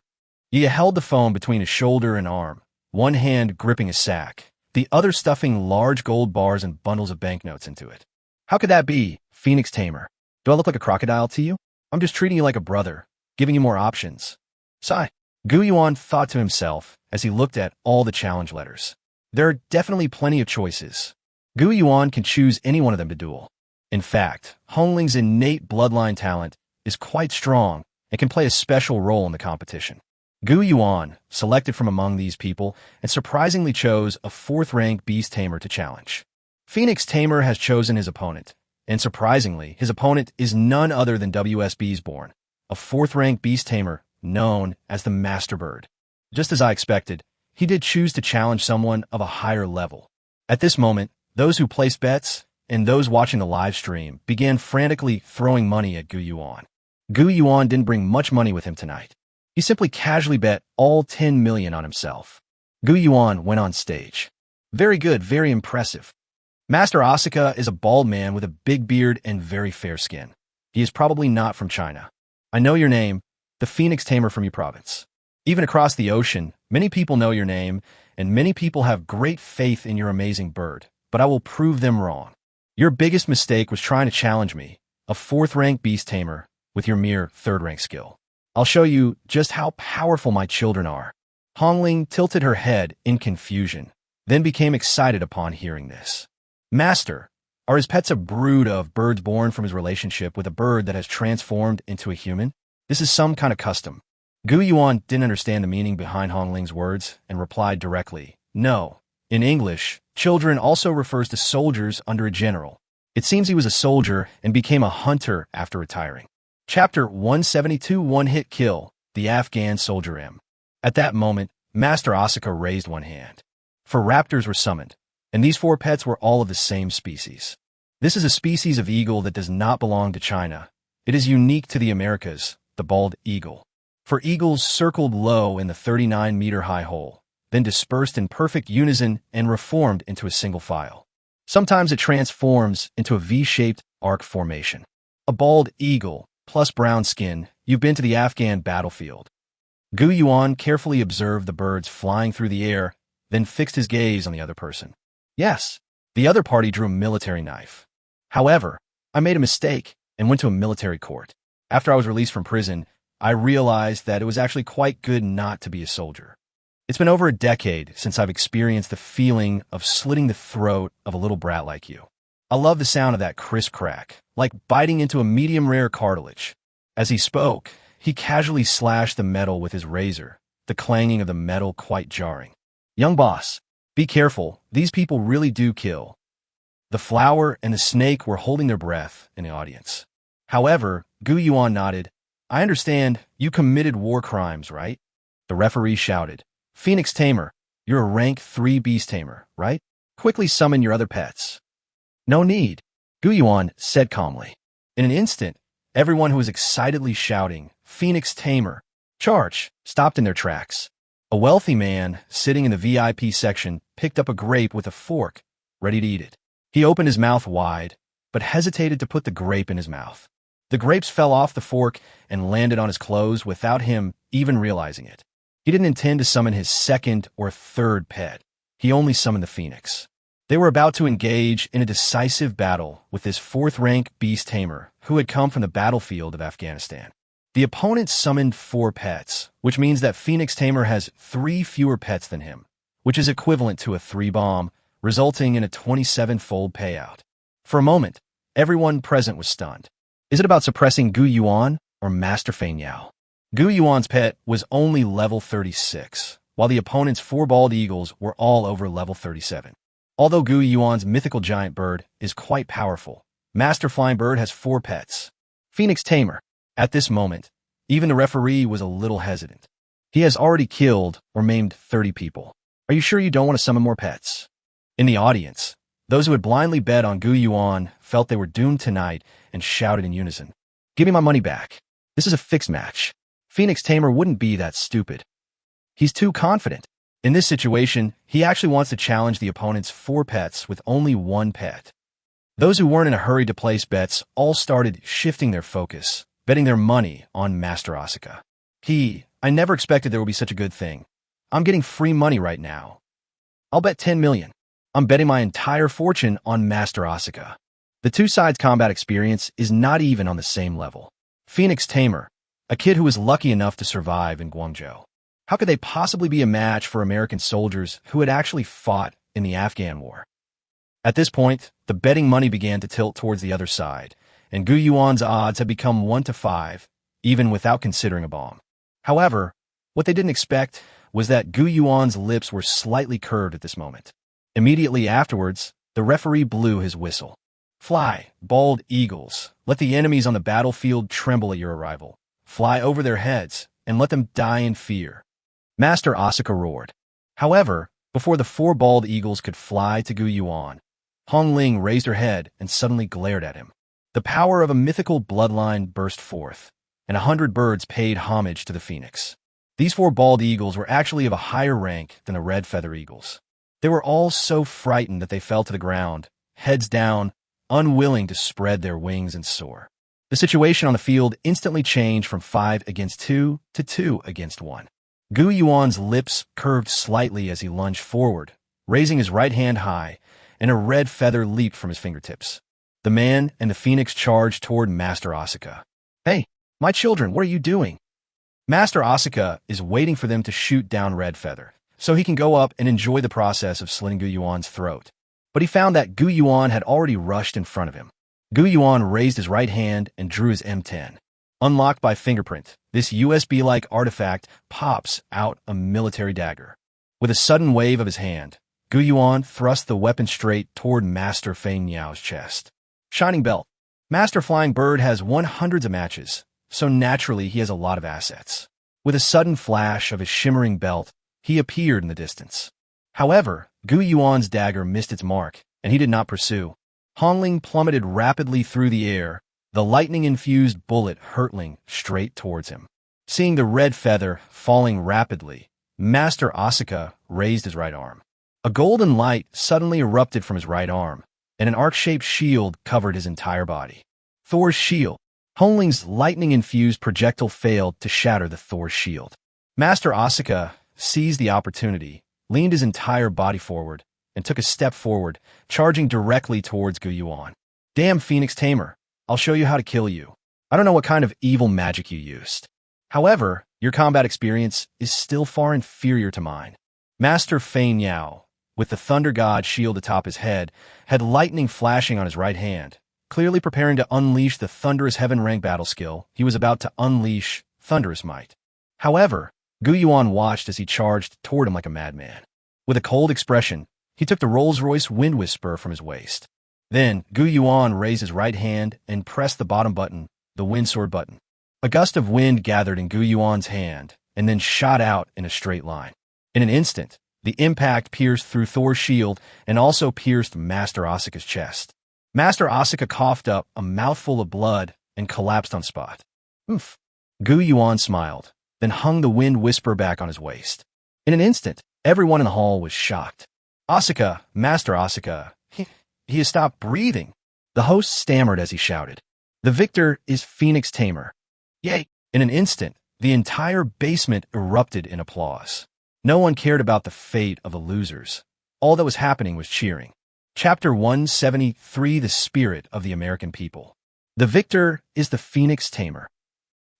Yi held the phone between his shoulder and arm, one hand gripping a sack, the other stuffing large gold bars and bundles of banknotes into it. How could that be, Phoenix Tamer? Do I look like a crocodile to you? I'm just treating you like a brother, giving you more options. Sigh. Gu Yuan thought to himself as he looked at all the challenge letters. There are definitely plenty of choices. Gu Yuan can choose any one of them to duel. In fact, Hongling's innate bloodline talent is quite strong and can play a special role in the competition. Gu Yuan selected from among these people and surprisingly chose a 4th-rank beast tamer to challenge. Phoenix Tamer has chosen his opponent, and surprisingly, his opponent is none other than WSB's Born, a 4th-rank beast tamer known as the Master Bird. Just as I expected, he did choose to challenge someone of a higher level. At this moment, those who placed bets and those watching the live stream began frantically throwing money at Gu Yuan. Gu Yuan didn't bring much money with him tonight. He simply casually bet all 10 million on himself. Gu Yuan went on stage. Very good, very impressive. Master Asuka is a bald man with a big beard and very fair skin. He is probably not from China. I know your name, the Phoenix Tamer from your province. Even across the ocean, many people know your name, and many people have great faith in your amazing bird, but I will prove them wrong. Your biggest mistake was trying to challenge me, a 4th-rank beast tamer, with your mere 3rd-rank skill. I'll show you just how powerful my children are. Hongling tilted her head in confusion, then became excited upon hearing this. Master, are his pets a brood of birds born from his relationship with a bird that has transformed into a human? This is some kind of custom. Gu Yuan didn't understand the meaning behind Hongling's words and replied directly, no. In English, children also refers to soldiers under a general. It seems he was a soldier and became a hunter after retiring. Chapter 172 One-Hit Kill, the Afghan Soldier M. At that moment, Master Asuka raised one hand. 4 raptors were summoned, and these 4 pets were all of the same species. This is a species of eagle that does not belong to China. It is unique to the Americas, the bald eagle. 4 eagles circled low in the 39-meter-high hole, then dispersed in perfect unison and reformed into a single file. Sometimes it transforms into a V-shaped arc formation. A bald eagle, plus brown skin, you've been to the Afghan battlefield. Gu Yuan carefully observed the birds flying through the air, then fixed his gaze on the other person. Yes, the other party drew a military knife. However, I made a mistake and went to a military court. After I was released from prison, I realized that it was actually quite good not to be a soldier. It's been over a decade since I've experienced the feeling of slitting the throat of a little brat like you. I love the sound of that crisp crack, like biting into a medium-rare cartilage. As he spoke, he casually slashed the metal with his razor, the clanging of the metal quite jarring. Young boss, be careful, these people really do kill. The flower and the snake were holding their breath in the audience. However, Gu Yuan nodded. I understand, you committed war crimes, right? The referee shouted. Phoenix Tamer, you're a rank 3 beast tamer, right? Quickly summon your other pets. No need, Gu Yuan said calmly. In an instant, everyone who was excitedly shouting, Phoenix Tamer, charge, stopped in their tracks. A wealthy man, sitting in the VIP section, picked up a grape with a fork, ready to eat it. He opened his mouth wide, but hesitated to put the grape in his mouth. The grapes fell off the fork and landed on his clothes without him even realizing it. He didn't intend to summon his 2nd or 3rd pet. He only summoned the phoenix. They were about to engage in a decisive battle with this 4th-rank beast tamer who had come from the battlefield of Afghanistan. The opponent summoned 4 pets, which means that Phoenix Tamer has 3 fewer pets than him, which is equivalent to a 3-bomb, resulting in a 27-fold payout. For a moment, everyone present was stunned. Is it about suppressing Gu Yuan or Master Fein Yao? Gu Yuan's pet was only level 36, while the opponent's 4 bald eagles were all over level 37. Although Gu Yuan's mythical giant bird is quite powerful, Master Flying Bird has 4 pets. Phoenix Tamer. At this moment, even the referee was a little hesitant. He has already killed or maimed 30 people. Are you sure you don't want to summon more pets? In the audience, those who had blindly bet on Gu Yuan felt they were doomed tonight and shouted in unison. Give me my money back. This is a fixed match. Phoenix Tamer wouldn't be that stupid. He's too confident. In this situation, he actually wants to challenge the opponent's 4 pets with only 1 pet. Those who weren't in a hurry to place bets all started shifting their focus, betting their money on Master Asuka. I never expected there would be such a good thing. I'm getting free money right now. I'll bet 10 million. I'm betting my entire fortune on Master Asuka. The two sides' combat experience is not even on the same level. Phoenix Tamer, a kid who was lucky enough to survive in Guangzhou. How could they possibly be a match for American soldiers who had actually fought in the Afghan War? At this point, the betting money began to tilt towards the other side, and Gu Yuan's odds had become 1-5, even without considering a bomb. However, what they didn't expect was that Gu Yuan's lips were slightly curved at this moment. Immediately afterwards, the referee blew his whistle. Fly, bald eagles, let the enemies on the battlefield tremble at your arrival. Fly over their heads, and let them die in fear. Master Asuka roared. However, before the 4 bald eagles could fly to Gu Yuan, Hong Ling raised her head and suddenly glared at him. The power of a mythical bloodline burst forth, and 100 birds paid homage to the phoenix. These 4 bald eagles were actually of a higher rank than the red feather eagles. They were all so frightened that they fell to the ground, heads down, unwilling to spread their wings and soar. The situation on the field instantly changed from 5 against 2 to 2 against 1. Gu Yuan's lips curved slightly as he lunged forward, raising his right hand high, and a red feather leaped from his fingertips. The man and the phoenix charged toward Master Asuka. Hey, my children, what are you doing? Master Asuka is waiting for them to shoot down Red Feather, so he can go up and enjoy the process of slitting Gu Yuan's throat. But he found that Gu Yuan had already rushed in front of him. Gu Yuan raised his right hand and drew his M10. Unlocked by fingerprint, this USB-like artifact pops out a military dagger. With a sudden wave of his hand, Gu Yuan thrust the weapon straight toward Master Feng Niao's chest. Shining Belt. Master Flying Bird has won hundreds of matches, so naturally he has a lot of assets. With a sudden flash of his shimmering belt, he appeared in the distance. However, Gu Yuan's dagger missed its mark, and he did not pursue. Hongling plummeted rapidly through the air, the lightning-infused bullet hurtling straight towards him. Seeing the red feather falling rapidly, Master Asuka raised his right arm. A golden light suddenly erupted from his right arm, and an arc-shaped shield covered his entire body. Thor's shield. Hongling's lightning-infused projectile failed to shatter the Thor's shield. Master Asuka seized the opportunity, leaned his entire body forward, and took a step forward, charging directly towards Gu Yuan. Damn Phoenix Tamer, I'll show you how to kill you. I don't know what kind of evil magic you used. However, your combat experience is still far inferior to mine. Master Feng Niao, with the Thunder God shield atop his head, had lightning flashing on his right hand, clearly preparing to unleash the thunderous heaven-rank battle skill. He was about to unleash thunderous might. However, Gu Yuan watched as he charged toward him like a madman. With a cold expression, he took the Rolls-Royce Wind Whisper from his waist. Then, Gu Yuan raised his right hand and pressed the bottom button, the Windsword button. A gust of wind gathered in Gu Yuan's hand and then shot out in a straight line. In an instant, the impact pierced through Thor's shield and also pierced Master Asuka's chest. Master Asuka coughed up a mouthful of blood and collapsed on spot. Oof. Gu Yuan smiled, then hung the Wind Whisper back on his waist. In an instant, everyone in the hall was shocked. Asuka, Master Asuka, he has stopped breathing. The host stammered as he shouted. The victor is Phoenix Tamer. Yay! In an instant, the entire basement erupted in applause. No one cared about the fate of the losers. All that was happening was cheering. Chapter 173, The Spirit of the American People. The victor is the Phoenix Tamer.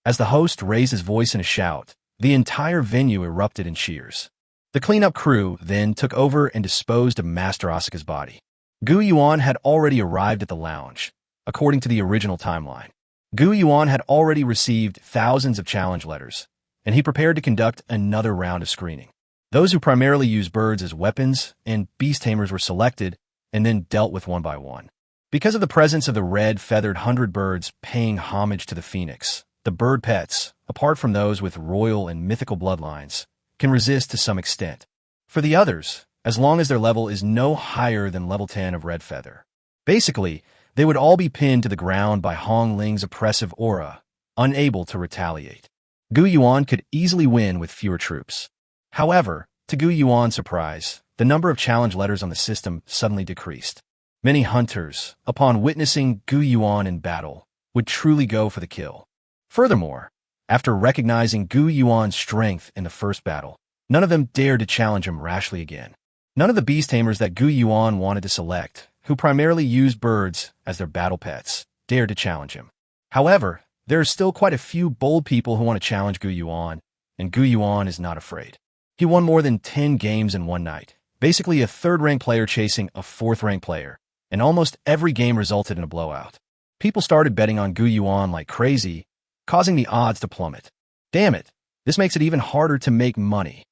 As the host raised his voice in a shout, the entire venue erupted in cheers. The cleanup crew then took over and disposed of Master Asuka's body. Gu Yuan had already arrived at the lounge, according to the original timeline. Gu Yuan had already received thousands of challenge letters, and he prepared to conduct another round of screening. Those who primarily use birds as weapons and beast tamers were selected and then dealt with one by one. Because of the presence of the red-feathered 100 birds paying homage to the phoenix, the bird pets, apart from those with royal and mythical bloodlines, can resist to some extent. For the others, as long as their level is no higher than level 10 of red feather. Basically, they would all be pinned to the ground by Hong Ling's oppressive aura, unable to retaliate. Gu Yuan could easily win with fewer troops. However, to Gu Yuan's surprise, the number of challenge letters on the system suddenly decreased. Many hunters, upon witnessing Gu Yuan in battle, would truly go for the kill. Furthermore, after recognizing Gu Yuan's strength in the first battle, none of them dared to challenge him rashly again. None of the beast tamers that Gu Yuan wanted to select who primarily use birds as their battle pets, dared to challenge him. However, there are still quite a few bold people who want to challenge Gu Yuan, and Gu Yuan is not afraid. He won more than 10 games in one night, basically a third-ranked player chasing a fourth-ranked player, and almost every game resulted in a blowout. People started betting on Gu Yuan like crazy, causing the odds to plummet. Damn it, this makes it even harder to make money.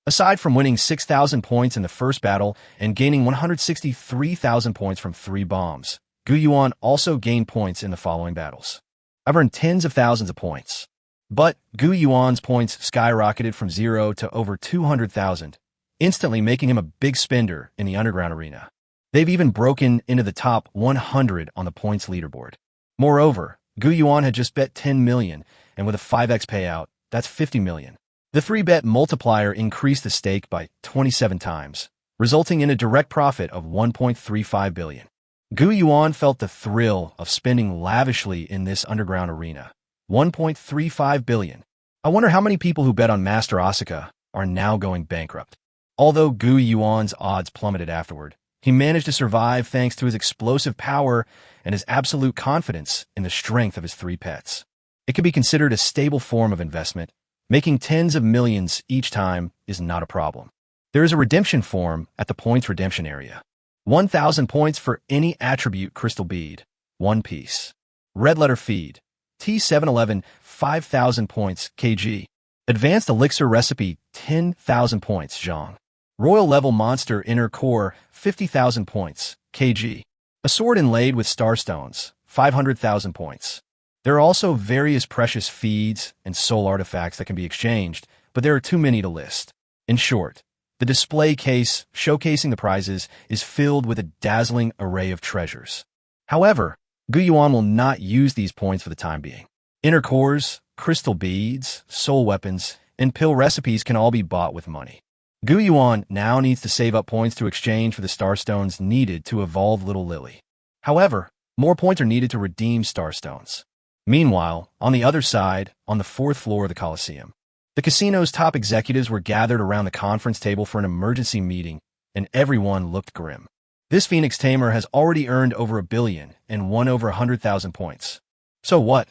Aside from winning 6,000 points in the first battle and gaining 163,000 points from 3 bombs, Gu Yuan also gained points in the following battles. I've earned tens of thousands of points. But Gu Yuan's points skyrocketed from 0 to over 200,000, instantly making him a big spender in the underground arena. They've even broken into the top 100 on the points leaderboard. Moreover, Gu Yuan had just bet 10 million, and with a 5x payout, that's 50 million. The 3-bet multiplier increased the stake by 27 times, resulting in a direct profit of 1.35 billion. Gu Yuan felt the thrill of spending lavishly in this underground arena. 1.35 billion. I wonder how many people who bet on Master Asuka are now going bankrupt. Although Gu Yuan's odds plummeted afterward, he managed to survive thanks to his explosive power and his absolute confidence in the strength of his 3 pets. It can be considered a stable form of investment. Making tens of millions each time is not a problem. There is a redemption form at the points redemption area. 1,000 points for any attribute crystal bead, 1 piece. Red letter feed, T711, 5,000 points, kg. Advanced elixir recipe, 10,000 points, zhang. Royal level monster inner core, 50,000 points, kg. A sword inlaid with starstones, 500,000 points. There are also various precious feeds and soul artifacts that can be exchanged, but there are too many to list. In short, the display case showcasing the prizes is filled with a dazzling array of treasures. However, Gu Yuan will not use these points for the time being. Inner cores, crystal beads, soul weapons, and pill recipes can all be bought with money. Gu Yuan now needs to save up points to exchange for the starstones needed to evolve Little Lily. However, more points are needed to redeem starstones. Meanwhile, on the other side, on the 4th floor of the Coliseum, the casino's top executives were gathered around the conference table for an emergency meeting, and everyone looked grim. This Phoenix Tamer has already earned over 1 billion and won over 100,000 points. So what?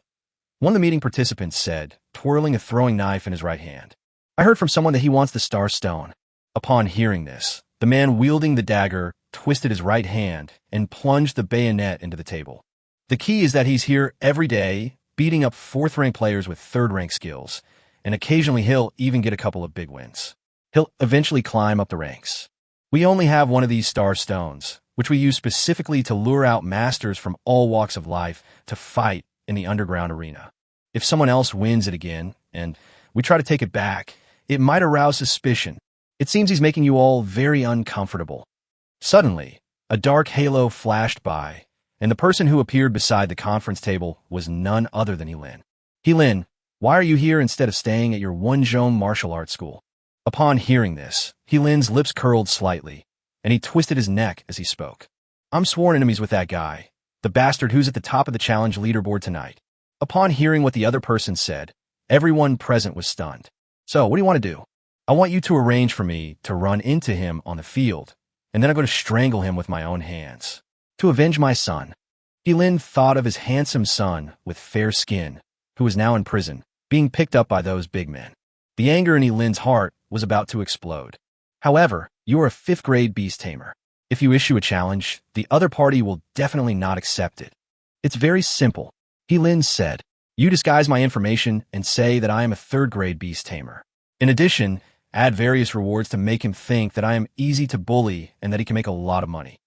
One of the meeting participants said, twirling a throwing knife in his right hand. I heard from someone that he wants the Star Stone. Upon hearing this, the man wielding the dagger twisted his right hand and plunged the bayonet into the table. The key is that he's here every day, beating up 4th-ranked players with 3rd-ranked skills, and occasionally he'll even get a couple of big wins. He'll eventually climb up the ranks. We only have one of these Star Stones, which we use specifically to lure out masters from all walks of life to fight in the underground arena. If someone else wins it again, and we try to take it back, it might arouse suspicion. It seems he's making you all very uncomfortable. Suddenly, a dark halo flashed by, and the person who appeared beside the conference table was none other than Helin. Helin, why are you here instead of staying at your Wenzhong martial arts school? Upon hearing this, Helin's lips curled slightly, and he twisted his neck as he spoke. I'm sworn enemies with that guy, the bastard who's at the top of the challenge leaderboard tonight. Upon hearing what the other person said, everyone present was stunned. So, what do you want to do? I want you to arrange for me to run into him on the field, and then I'm going to strangle him with my own hands. To avenge my son. Helin thought of his handsome son with fair skin, who was now in prison, being picked up by those big men. The anger in Helin's heart was about to explode. However, you are a 5th-grade beast tamer. If you issue a challenge, the other party will definitely not accept it. It's very simple. Helin said, you disguise my information and say that I am a 3rd-grade beast tamer. In addition, add various rewards to make him think that I am easy to bully and that he can make a lot of money.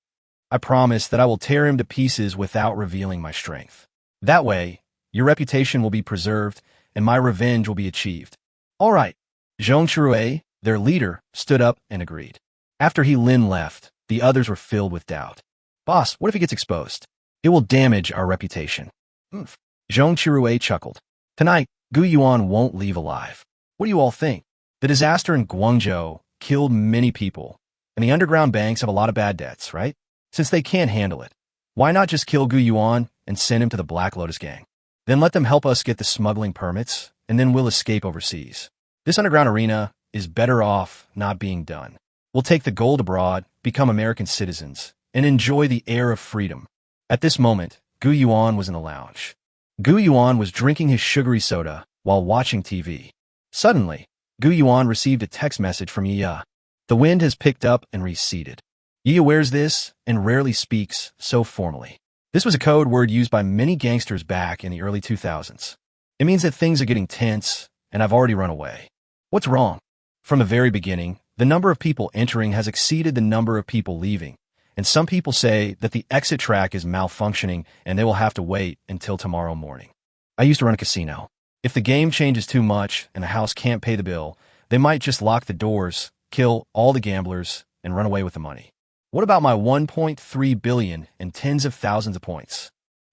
I promise that I will tear him to pieces without revealing my strength. That way, your reputation will be preserved and my revenge will be achieved. All right. Zhong Chirue, their leader, stood up and agreed. After Helin left, the others were filled with doubt. Boss, what if he gets exposed? It will damage our reputation. Zhong Chirue chuckled. Tonight, Gu Yuan won't leave alive. What do you all think? The disaster in Guangzhou killed many people, and the underground banks have a lot of bad debts, right? Since they can't handle it, why not just kill Gu Yuan and send him to the Black Lotus gang? Then let them help us get the smuggling permits, and then we'll escape overseas. This underground arena is better off not being done. We'll take the gold abroad, become American citizens, and enjoy the air of freedom. At this moment, Gu Yuan was in the lounge. Gu Yuan was drinking his sugary soda while watching TV. Suddenly, Gu Yuan received a text message from Yi. The wind has picked up and receded. Yi wears this and rarely speaks so formally. This was a code word used by many gangsters back in the early 2000s. It means that things are getting tense, and I've already run away. What's wrong? From the very beginning, the number of people entering has exceeded the number of people leaving, and some people say that the exit track is malfunctioning and they will have to wait until tomorrow morning. I used to run a casino. If the game changes too much and the house can't pay the bill, they might just lock the doors, kill all the gamblers, and run away with the money. What about my 1.3 billion and tens of thousands of points?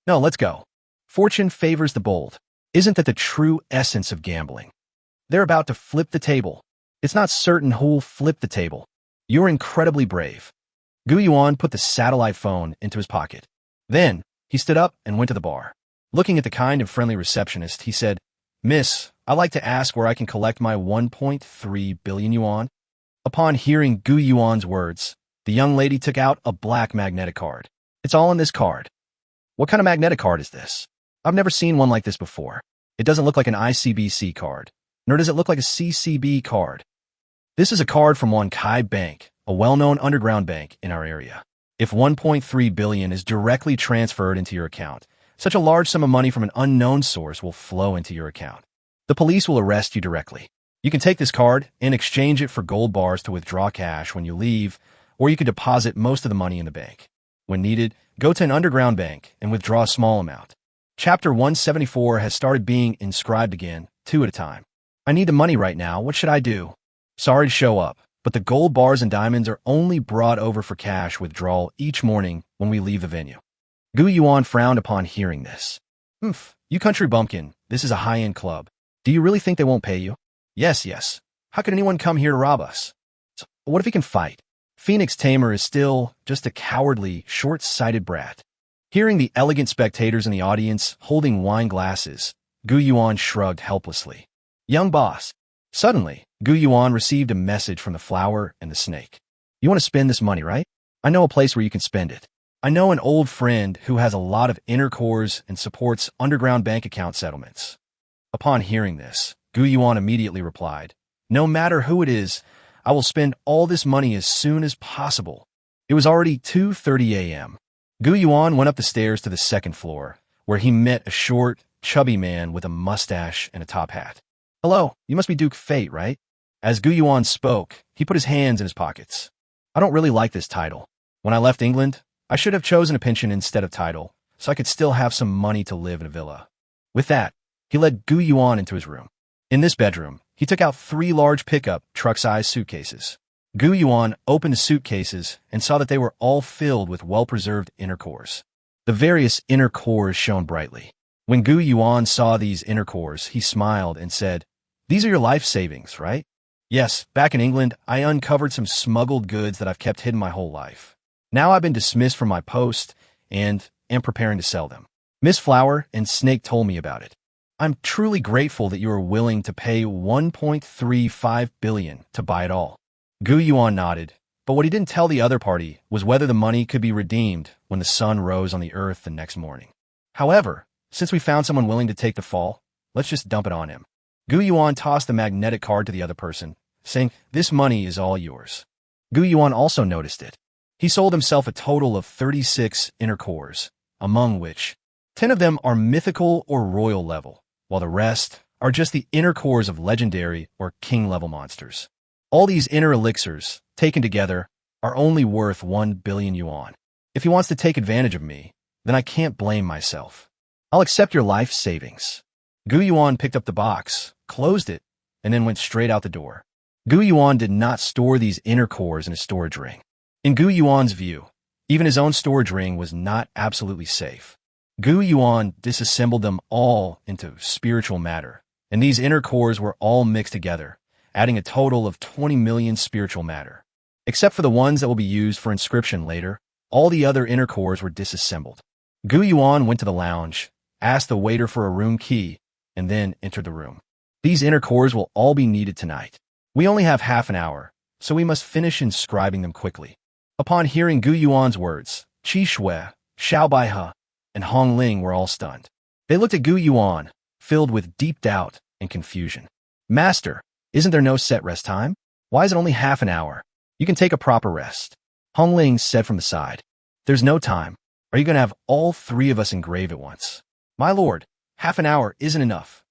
No, let's go. Fortune favors the bold. Isn't that the true essence of gambling? They're about to flip the table. It's not certain who'll flip the table. You're incredibly brave. Gu Yuan put the satellite phone into his pocket. Then, he stood up and went to the bar. Looking at the kind and friendly receptionist, he said, "Miss, I'd like to ask where I can collect my 1.3 billion yuan." Upon hearing Gu Yuan's words, the young lady took out a black magnetic card. "It's all in this card." "What kind of magnetic card is this? I've never seen one like this before. It doesn't look like an ICBC card, nor does it look like a CCB card. This is a card from Wankai Bank, a well-known underground bank in our area. If 1.3 billion is directly transferred into your account, such a large sum of money from an unknown source will flow into your account. The police will arrest you directly. You can take this card and exchange it for gold bars to withdraw cash when you leave, or you can deposit most of the money in the bank. When needed, go to an underground bank and withdraw a small amount. Chapter 174 has started being inscribed again, 2 at a time. I need the money right now. What should I do? Sorry to show up, but the gold bars and diamonds are only brought over for cash withdrawal each morning when we leave the venue." Gu Yuan frowned upon hearing this. You country bumpkin, this is a high-end club. Do you really think they won't pay you?" Yes. How could anyone come here to rob us? So what if he can fight? Phoenix Tamer is still just a cowardly, short-sighted brat. Hearing the elegant spectators in the audience holding wine glasses, Gu Yuan shrugged helplessly. "Young boss." Suddenly, Gu Yuan received a message from the flower and the snake. "You want to spend this money, right? I know a place where you can spend it. I know an old friend who has a lot of inner cores and supports underground bank account settlements." Upon hearing this, Gu Yuan immediately replied, "No matter who it is, I will spend all this money as soon as possible." It was already 2:30 a.m. Gu Yuan went up the stairs to the second floor, where he met a short, chubby man with a mustache and a top hat. "Hello, you must be Duke Fate, right?" As Gu Yuan spoke, he put his hands in his pockets. "I don't really like this title. When I left England, I should have chosen a pension instead of title, so I could still have some money to live in a villa." With that, he led Gu Yuan into his room. In this bedroom, he took out 3 large pickup truck-sized suitcases. Gu Yuan opened the suitcases and saw that they were all filled with well-preserved inner cores. The various inner cores shone brightly. When Gu Yuan saw these inner cores, he smiled and said, "These are your life savings, right?" "Yes, back in England, I uncovered some smuggled goods that I've kept hidden my whole life. Now I've been dismissed from my post and am preparing to sell them. Miss Flower and Snake told me about it. I'm truly grateful that you are willing to pay 1.35 billion to buy it all." Gu Yuan nodded, but what he didn't tell the other party was whether the money could be redeemed when the sun rose on the earth the next morning. "However, since we found someone willing to take the fall, let's just dump it on him." Gu Yuan tossed the magnetic card to the other person, saying, "This money is all yours." Gu Yuan also noticed it. He sold himself a total of 36 inner cores, among which 10 of them are mythical or royal level, while the rest are just the inner cores of legendary or king-level monsters. All these inner elixirs, taken together, are only worth 1 billion yuan. If he wants to take advantage of me, then I can't blame myself. I'll accept your life savings. Gu Yuan picked up the box, closed it, and then went straight out the door. Gu Yuan did not store these inner cores in his storage ring. In Gu Yuan's view, even his own storage ring was not absolutely safe. Gu Yuan disassembled them all into spiritual matter, and these inner cores were all mixed together, adding a total of 20 million spiritual matter. Except for the ones that will be used for inscription later, all the other inner cores were disassembled. Gu Yuan went to the lounge, asked the waiter for a room key, and then entered the room. These inner cores will all be needed tonight. We only have half an hour, so we must finish inscribing them quickly. Upon hearing Gu Yuan's words, Qi Shui, Xiao Baihe, and Hong Ling were all stunned. They looked at Gu Yuan, filled with deep doubt and confusion. Master, isn't there no set rest time? Why is it only half an hour? You can take a proper rest. Hong Ling said from the side. There's no time. Are you going to have all three of us engrave at once? My lord, half an hour isn't enough.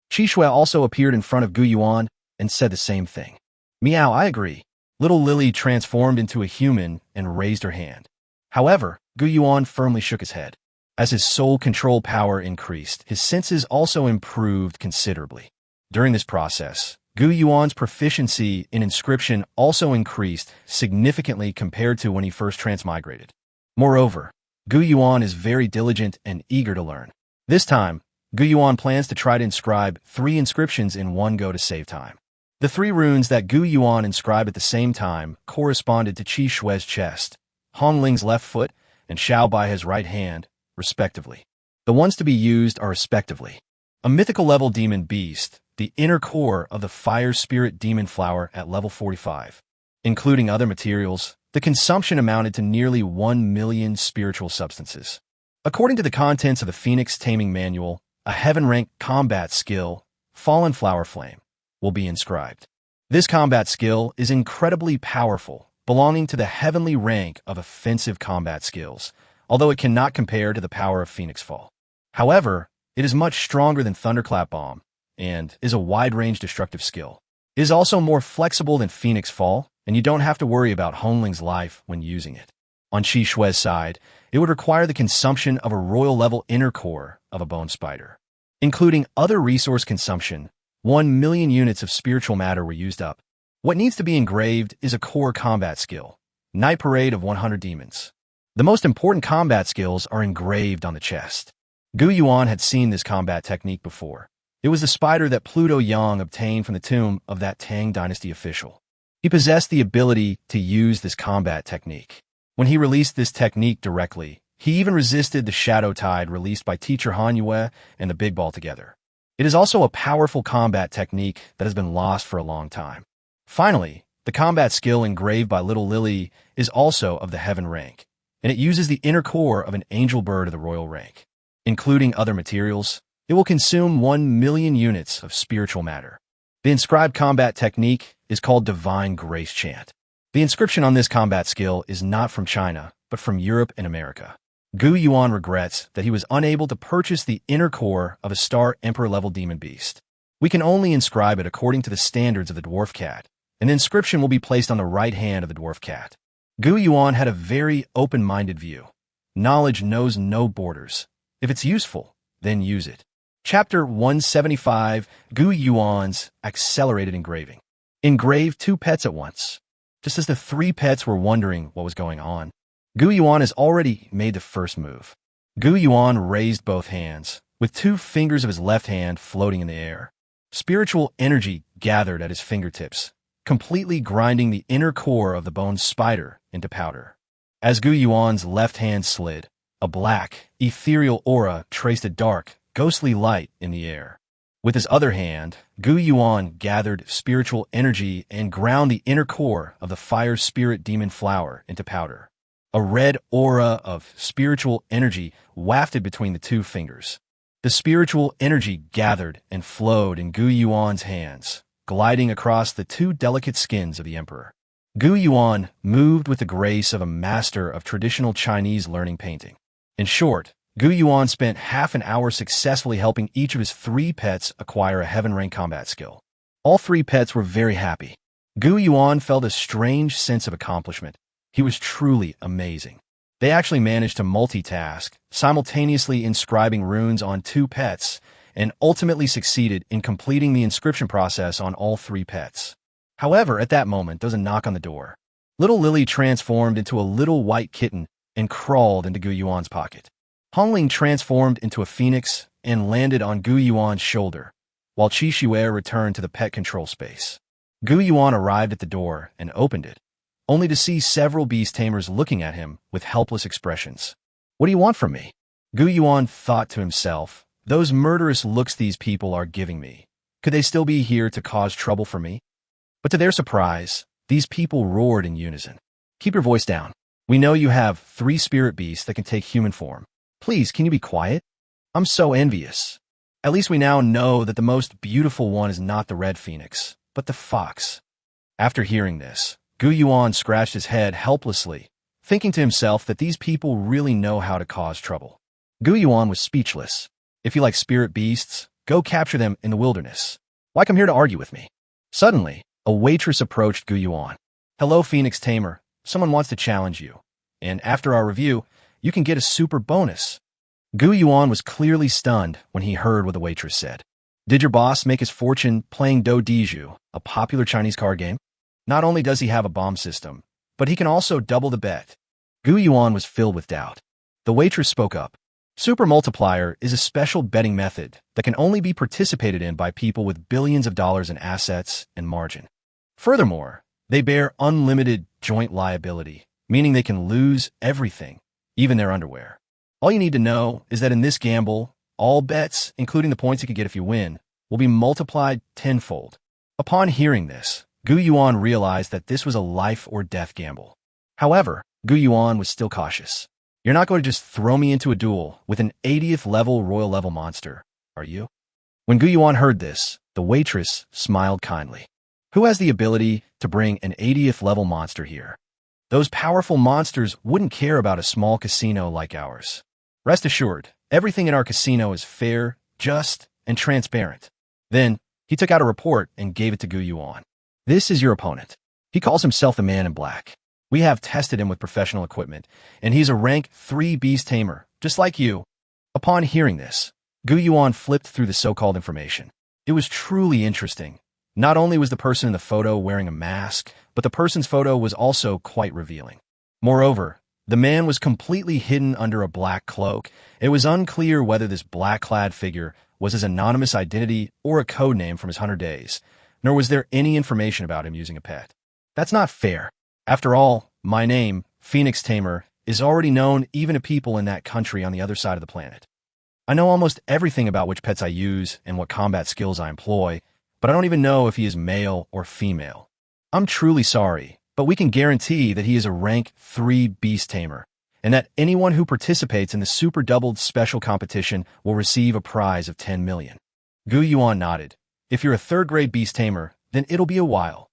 Qi Shui also appeared in front of Gu Yuan and said the same thing. Meow, I agree. Little Lily transformed into a human and raised her hand. However, Gu Yuan firmly shook his head. As his soul control power increased, his senses also improved considerably. During this process, Gu Yuan's proficiency in inscription also increased significantly compared to when he first transmigrated. Moreover, Gu Yuan is very diligent and eager to learn. This time, Gu Yuan plans to try to inscribe 3 inscriptions in one go to save time. The 3 runes that Gu Yuan inscribed at the same time corresponded to Qi Shui's chest, Hong Ling's left foot, and Xiao Baihe's right hand, respectively. The ones to be used are respectively a mythical level demon beast, the inner core of the fire spirit demon flower at level 45. Including other materials, the consumption amounted to nearly 1 million spiritual substances. According to the contents of the Phoenix Taming Manual, a heaven-rank combat skill, Fallen Flower Flame, will be inscribed. This combat skill is incredibly powerful, belonging to the heavenly rank of offensive combat skills, although it cannot compare to the power of Phoenix Fall. However, it is much stronger than Thunderclap Bomb, and is a wide-range destructive skill. It is also more flexible than Phoenix Fall, and you don't have to worry about Hong Ling's life when using it. On Qi Shui's side, it would require the consumption of a royal-level inner core of a bone spider. Including other resource consumption, 1 million units of spiritual matter were used up. What needs to be engraved is a core combat skill, Night Parade of 100 Demons. The most important combat skills are engraved on the chest. Gu Yuan had seen this combat technique before. It was the spider that Pluto Yang obtained from the tomb of that Tang Dynasty official. He possessed the ability to use this combat technique. When he released this technique directly, he even resisted the Shadow Tide released by Teacher Han Yue and the Big Ball together. It is also a powerful combat technique that has been lost for a long time. Finally, the combat skill engraved by Little Lily is also of the heaven rank, and it uses the inner core of an angel bird of the royal rank. Including other materials, it will consume 1 million units of spiritual matter. The inscribed combat technique is called Divine Grace Chant. The inscription on this combat skill is not from China, but from Europe and America. Gu Yuan regrets that he was unable to purchase the inner core of a Star Emperor-level demon beast. We can only inscribe it according to the standards of the dwarf cat, and the inscription will be placed on the right hand of the dwarf cat. Gu Yuan had a very open-minded view. Knowledge knows no borders. If it's useful, then use it. Chapter 175, Gu Yuan's Accelerated Engraving. Engrave 2 pets at once. Just as the 3 pets were wondering what was going on, Gu Yuan has already made the first move. Gu Yuan raised both hands, with 2 fingers of his left hand floating in the air. Spiritual energy gathered at his fingertips, completely grinding the inner core of the bone spider into powder. As Gu Yuan's left hand slid, a black, ethereal aura traced a dark, ghostly light in the air. With his other hand, Gu Yuan gathered spiritual energy and ground the inner core of the fire spirit demon flower into powder. A red aura of spiritual energy wafted between the 2 fingers. The spiritual energy gathered and flowed in Gu Yuan's hands, gliding across the 2 delicate skins of the emperor. Gu Yuan moved with the grace of a master of traditional Chinese learning painting. In short, Gu Yuan spent half an hour successfully helping each of his 3 pets acquire a heaven-rank combat skill. All 3 pets were very happy. Gu Yuan felt a strange sense of accomplishment. He was truly amazing. They actually managed to multitask, simultaneously inscribing runes on 2 pets, and ultimately succeeded in completing the inscription process on all 3 pets. However, at that moment, there was a knock on the door. Little Lily transformed into a little white kitten and crawled into Gu Yuan's pocket. Hong Ling transformed into a phoenix and landed on Gu Yuan's shoulder, while Qi Shui returned to the pet control space. Gu Yuan arrived at the door and opened it, only to see several beast tamers looking at him with helpless expressions. What do you want from me? Gu Yuan thought to himself, those murderous looks these people are giving me. Could they still be here to cause trouble for me? But to their surprise, these people roared in unison. Keep your voice down. We know you have 3 spirit beasts that can take human form. Please, can you be quiet? I'm so envious. At least we now know that the most beautiful one is not the red phoenix, but the fox. After hearing this, Gu Yuan scratched his head helplessly, thinking to himself that these people really know how to cause trouble. Gu Yuan was speechless. If you like spirit beasts, go capture them in the wilderness. Why come here to argue with me? Suddenly, a waitress approached Gu Yuan. Hello, Phoenix Tamer. Someone wants to challenge you. And after our review, you can get a super bonus. Gu Yuan was clearly stunned when he heard what the waitress said. Did your boss make his fortune playing Do Diju, a popular Chinese card game? Not only does he have a bomb system, but he can also double the bet. Gu Yuan was filled with doubt. The waitress spoke up. Super Multiplier is a special betting method that can only be participated in by people with billions of dollars in assets and margin. Furthermore, they bear unlimited joint liability, meaning they can lose everything, even their underwear. All you need to know is that in this gamble, all bets, including the points you could get if you win, will be multiplied tenfold. Upon hearing this, Gu Yuan realized that this was a life or death gamble. However, Gu Yuan was still cautious. You're not going to just throw me into a duel with an 80th level royal level monster, are you? When Gu Yuan heard this, the waitress smiled kindly. Who has the ability to bring an 80th level monster here? Those powerful monsters wouldn't care about a small casino like ours. Rest assured, everything in our casino is fair, just, and transparent. Then, he took out a report and gave it to Gu Yuan. This is your opponent. He calls himself the Man in Black. We have tested him with professional equipment, and he's a rank 3 beast tamer, just like you. Upon hearing this, Gu Yuan flipped through the so-called information. It was truly interesting. Not only was the person in the photo wearing a mask, but the person's photo was also quite revealing. Moreover, the man was completely hidden under a black cloak. It was unclear whether this black-clad figure was his anonymous identity or a code name from his 100 days, nor was there any information about him using a pet. That's not fair. After all, my name, Phoenix Tamer, is already known even to people in that country on the other side of the planet. I know almost everything about which pets I use and what combat skills I employ, but I don't even know if he is male or female. I'm truly sorry, but we can guarantee that he is a rank 3 beast tamer, and that anyone who participates in the super doubled special competition will receive a prize of 10 million. Gu Yuan nodded. If you're a 3rd-grade beast tamer, then it'll be a while.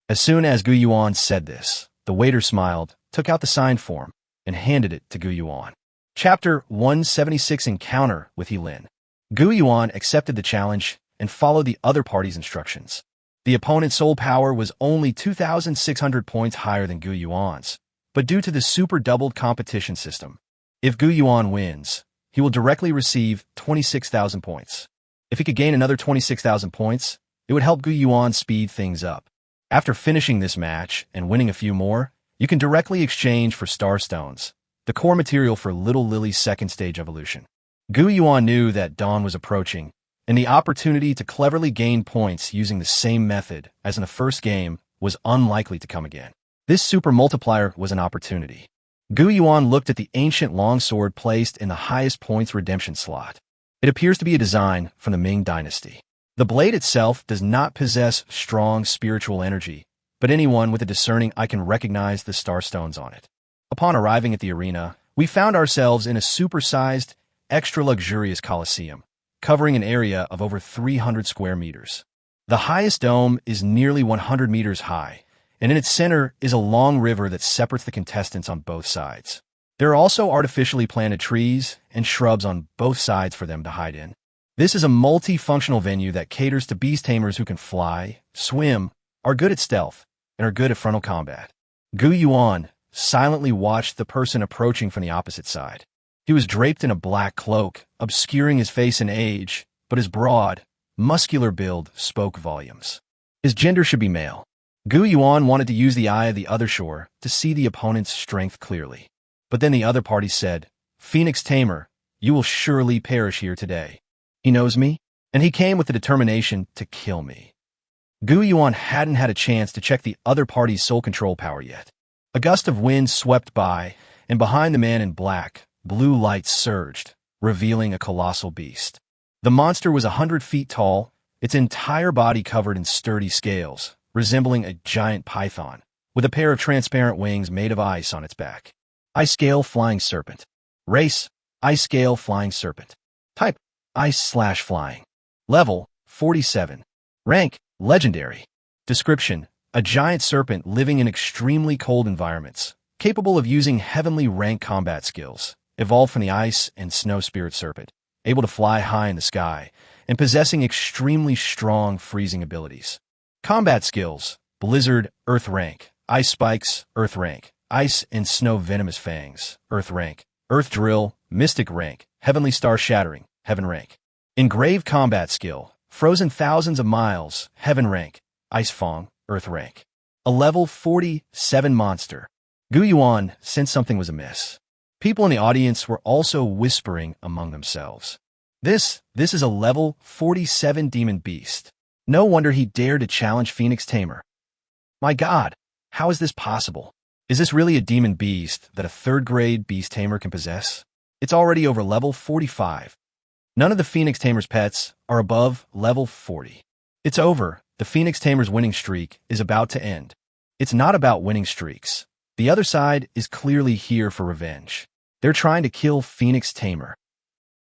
As soon as Gu Yuan said this, the waiter smiled, took out the signed form, and handed it to Gu Yuan. Chapter 176 Encounter with Helin. Gu Yuan accepted the challenge and followed the other party's instructions. The opponent's soul power was only 2,600 points higher than Gu Yuan's, but due to the super doubled competition system, if Gu Yuan wins, he will directly receive 26,000 points. If he could gain another 26,000 points, it would help Gu Yuan speed things up. After finishing this match and winning a few more, you can directly exchange for Star Stones, the core material for Little Lily's 2nd stage evolution. Gu Yuan knew that dawn was approaching, and the opportunity to cleverly gain points using the same method as in the first game was unlikely to come again. This super multiplier was an opportunity. Gu Yuan looked at the ancient longsword placed in the highest points redemption slot. It appears to be a design from the Ming Dynasty. The blade itself does not possess strong spiritual energy, but anyone with a discerning eye can recognize the star stones on it. Upon arriving at the arena, we found ourselves in a supersized, extra-luxurious coliseum, covering an area of over 300 square meters. The highest dome is nearly 100 meters high, and in its center is a long river that separates the contestants on both sides. There are also artificially planted trees and shrubs on both sides for them to hide in. This is a multifunctional venue that caters to beast tamers who can fly, swim, are good at stealth, and are good at frontal combat. Gu Yuan silently watched the person approaching from the opposite side. He was draped in a black cloak, obscuring his face and age, but his broad, muscular build spoke volumes. His gender should be male. Gu Yuan wanted to use the eye of the other shore to see the opponent's strength clearly. But then the other party said, Phoenix Tamer, you will surely perish here today. He knows me, and he came with the determination to kill me. Gu Yuan hadn't had a chance to check the other party's soul control power yet. A gust of wind swept by, and behind the man in black, blue lights surged, revealing a colossal beast. The monster was 100 feet tall, its entire body covered in sturdy scales, resembling a giant python, with a pair of transparent wings made of ice on its back. Ice Scale Flying Serpent. Race, Ice Scale Flying Serpent. Type, Ice/Flying. Level, 47. Rank, Legendary. Description, a giant serpent living in extremely cold environments, capable of using heavenly rank combat skills, evolved from the ice and snow spirit serpent, able to fly high in the sky, and possessing extremely strong freezing abilities. Combat skills, Blizzard, Earth rank, Ice Spikes, Earth rank, Ice and Snow Venomous Fangs, Earth rank, Earth Drill, Mystic rank, Heavenly Star Shattering, Heaven rank. Engraved combat skill, Frozen Thousands of Miles, Heaven rank, Ice Fong, Earth rank. A level 47 monster. Gu Yuan sensed something was amiss. People in the audience were also whispering among themselves. This is a level 47 demon beast. No wonder he dared to challenge Phoenix Tamer. My God, how is this possible? Is this really a demon beast that a third-grade beast tamer can possess? It's already over level 45. None of the Phoenix Tamer's pets are above level 40. It's over. The Phoenix Tamer's winning streak is about to end. It's not about winning streaks. The other side is clearly here for revenge. They're trying to kill Phoenix Tamer.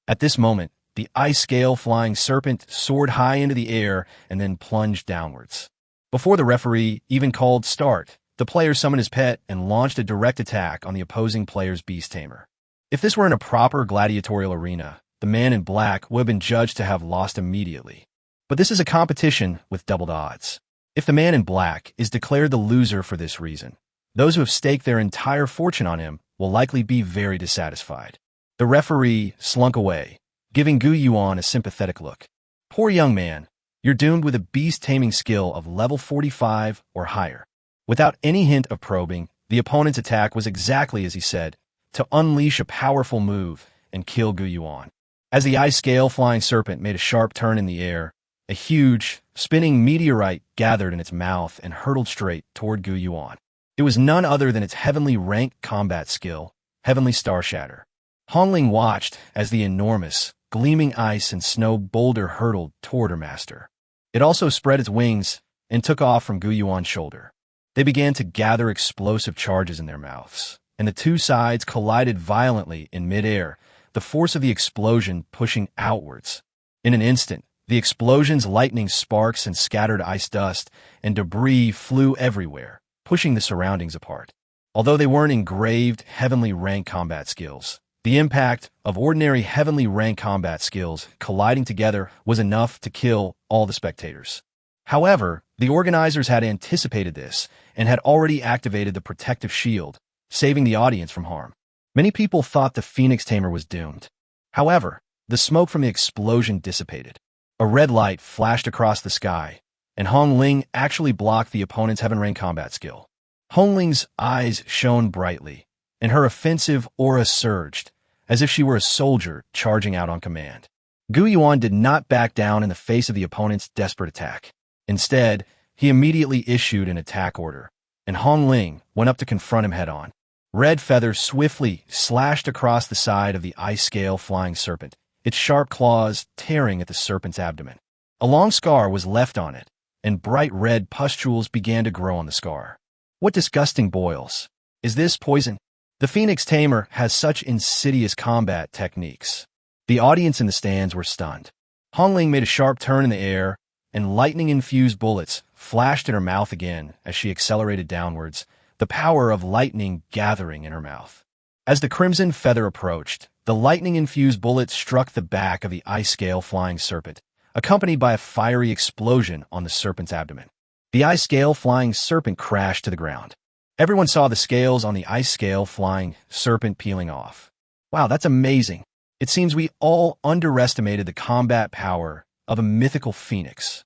At this moment, the Ice Scale Flying Serpent soared high into the air and then plunged downwards. Before the referee even called start, the player summoned his pet and launched a direct attack on the opposing player's beast tamer. If this were in a proper gladiatorial arena, the man in black would have been judged to have lost immediately. But this is a competition with doubled odds. If the man in black is declared the loser for this reason, those who have staked their entire fortune on him will likely be very dissatisfied. The referee slunk away, giving Gu Yuan a sympathetic look. Poor young man, you're doomed with a beast-taming skill of level 45 or higher. Without any hint of probing, the opponent's attack was exactly as he said, to unleash a powerful move and kill Gu Yuan. As the Ice Scale Flying Serpent made a sharp turn in the air, a huge, spinning meteorite gathered in its mouth and hurtled straight toward Gu Yuan. It was none other than its heavenly rank combat skill, Heavenly Star Shatter. Hongling watched as the enormous, gleaming ice and snow boulder hurtled toward her master. It also spread its wings and took off from Gu Yuan's shoulder. They began to gather explosive charges in their mouths, and the two sides collided violently in midair, the force of the explosion pushing outwards. In an instant, the explosion's lightning sparks and scattered ice dust and debris flew everywhere, pushing the surroundings apart. Although they weren't engraved heavenly rank combat skills, the impact of ordinary heavenly rank combat skills colliding together was enough to kill all the spectators. However, the organizers had anticipated this and had already activated the protective shield, saving the audience from harm. Many people thought the Phoenix Tamer was doomed. However, the smoke from the explosion dissipated. A red light flashed across the sky, and Hong Ling actually blocked the opponent's heaven rank combat skill. Hong Ling's eyes shone brightly, and her offensive aura surged, as if she were a soldier charging out on command. Gu Yuan did not back down in the face of the opponent's desperate attack. Instead, he immediately issued an attack order, and Hong Ling went up to confront him head-on. Red feathers swiftly slashed across the side of the Ice Scale Flying Serpent, its sharp claws tearing at the serpent's abdomen. A long scar was left on it, and bright red pustules began to grow on the scar. What disgusting boils! Is this poison? The Phoenix Tamer has such insidious combat techniques. The audience in the stands were stunned. Hong Ling made a sharp turn in the air, and lightning-infused bullets flashed in her mouth again as she accelerated downwards, the power of lightning gathering in her mouth. As the crimson feather approached, the lightning-infused bullet struck the back of the Ice Scale Flying Serpent, accompanied by a fiery explosion on the serpent's abdomen. The Ice Scale Flying Serpent crashed to the ground. Everyone saw the scales on the Ice Scale Flying Serpent peeling off. Wow, that's amazing. It seems we all underestimated the combat power of a mythical phoenix.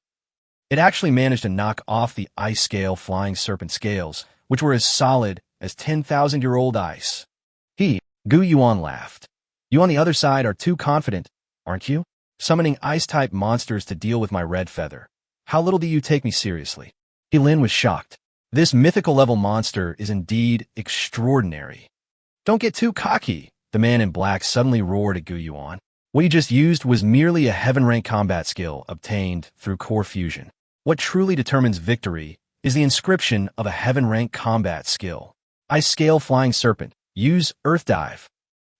It actually managed to knock off the Ice Scale Flying Serpent scales, which were as solid as 10,000-year-old ice. Gu Yuan laughed. You on the other side are too confident, aren't you? Summoning ice-type monsters to deal with my red feather. How little do you take me seriously? Lin was shocked. This mythical-level monster is indeed extraordinary. Don't get too cocky, the man in black suddenly roared at Gu Yuan. What he just used was merely a heaven-rank combat skill obtained through core fusion. What truly determines victory is the inscription of a heaven-rank combat skill. Ice Scale Flying Serpent, Use earth dive.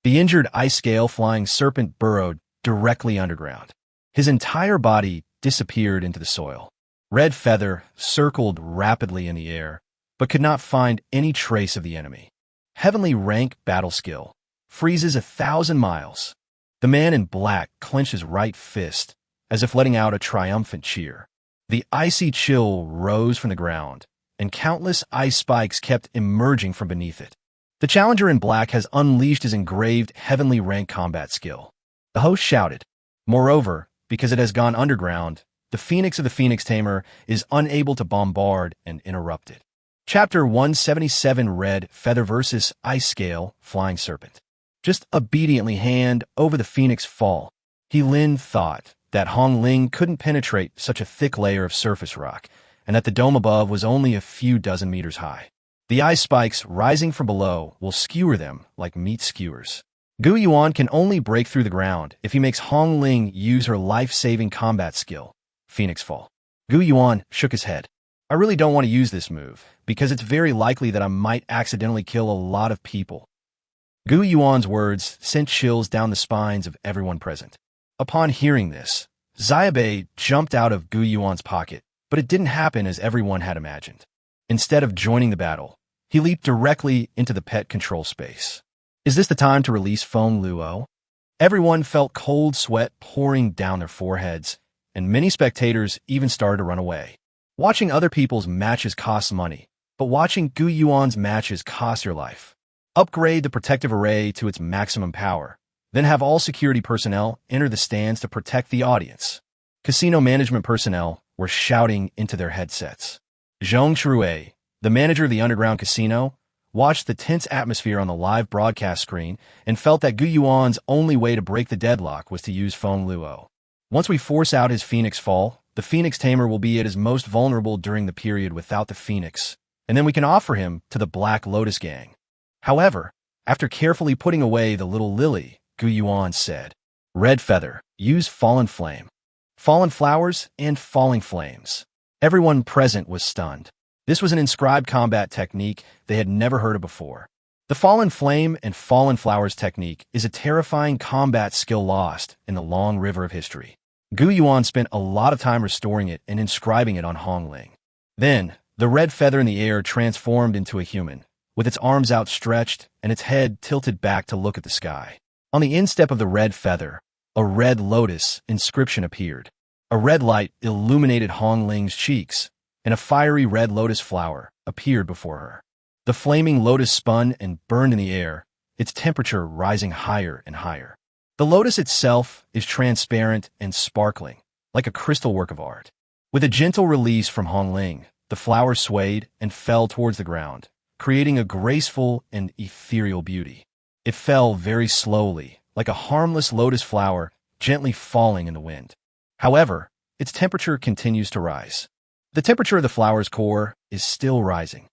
The injured ice scale flying serpent burrowed directly underground. His entire body disappeared into the soil. Red Feather circled rapidly in the air, but could not find any trace of the enemy. Heavenly rank battle skill. Freezes 1,000 miles. The man in black clenched his right fist, as if letting out a triumphant cheer. The icy chill rose from the ground, and countless ice spikes kept emerging from beneath it. The challenger in black has unleashed his engraved heavenly rank combat skill. The host shouted. Moreover, because it has gone underground, the Phoenix of the Phoenix Tamer is unable to bombard and interrupt it. Chapter 177 Red Feather vs. Ice Scale Flying Serpent. Just obediently hand over the Phoenix fall. He Lin thought that Hong Ling couldn't penetrate such a thick layer of surface rock, and that the dome above was only a few dozen meters high. The ice spikes rising from below will skewer them like meat skewers. Gu Yuan can only break through the ground if he makes Hong Ling use her life-saving combat skill, Phoenix Fall. Gu Yuan shook his head. I really don't want to use this move, because it's very likely that I might accidentally kill a lot of people. Gu Yuan's words sent chills down the spines of everyone present. Upon hearing this, Xiaobei jumped out of Gu Yuan's pocket, but it didn't happen as everyone had imagined. Instead of joining the battle, he leaped directly into the pet control space. Is this the time to release Feng Luo? Everyone felt cold sweat pouring down their foreheads, and many spectators even started to run away. Watching other people's matches costs money, but watching Gu Yuan's matches costs your life. Upgrade the protective array to its maximum power, then have all security personnel enter the stands to protect the audience. Casino management personnel were shouting into their headsets. Zhong True, the manager of the underground casino, watched the tense atmosphere on the live broadcast screen and felt that Gu Yuan's only way to break the deadlock was to use Feng Luo. Once we force out his Phoenix Fall, the Phoenix Tamer will be at his most vulnerable during the period without the Phoenix, and then we can offer him to the Black Lotus Gang. However, after carefully putting away the little lily, Gu Yuan said, Red Feather, use Fallen Flame. Fallen Flowers and Falling Flames. Everyone present was stunned. This was an inscribed combat technique they had never heard of before. The Fallen Flame and Fallen Flowers technique is a terrifying combat skill lost in the long river of history. Gu Yuan spent a lot of time restoring it and inscribing it on Hong Ling. Then, the red feather in the air transformed into a human, with its arms outstretched and its head tilted back to look at the sky. On the instep of the red feather, a red lotus inscription appeared. A red light illuminated Hong Ling's cheeks, and a fiery red lotus flower appeared before her. The flaming lotus spun and burned in the air, its temperature rising higher and higher. The lotus itself is transparent and sparkling, like a crystal work of art. With a gentle release from Hong Ling, the flower swayed and fell towards the ground, creating a graceful and ethereal beauty. It fell very slowly, like a harmless lotus flower gently falling in the wind. However, its temperature continues to rise. The temperature of the flower's core is still rising.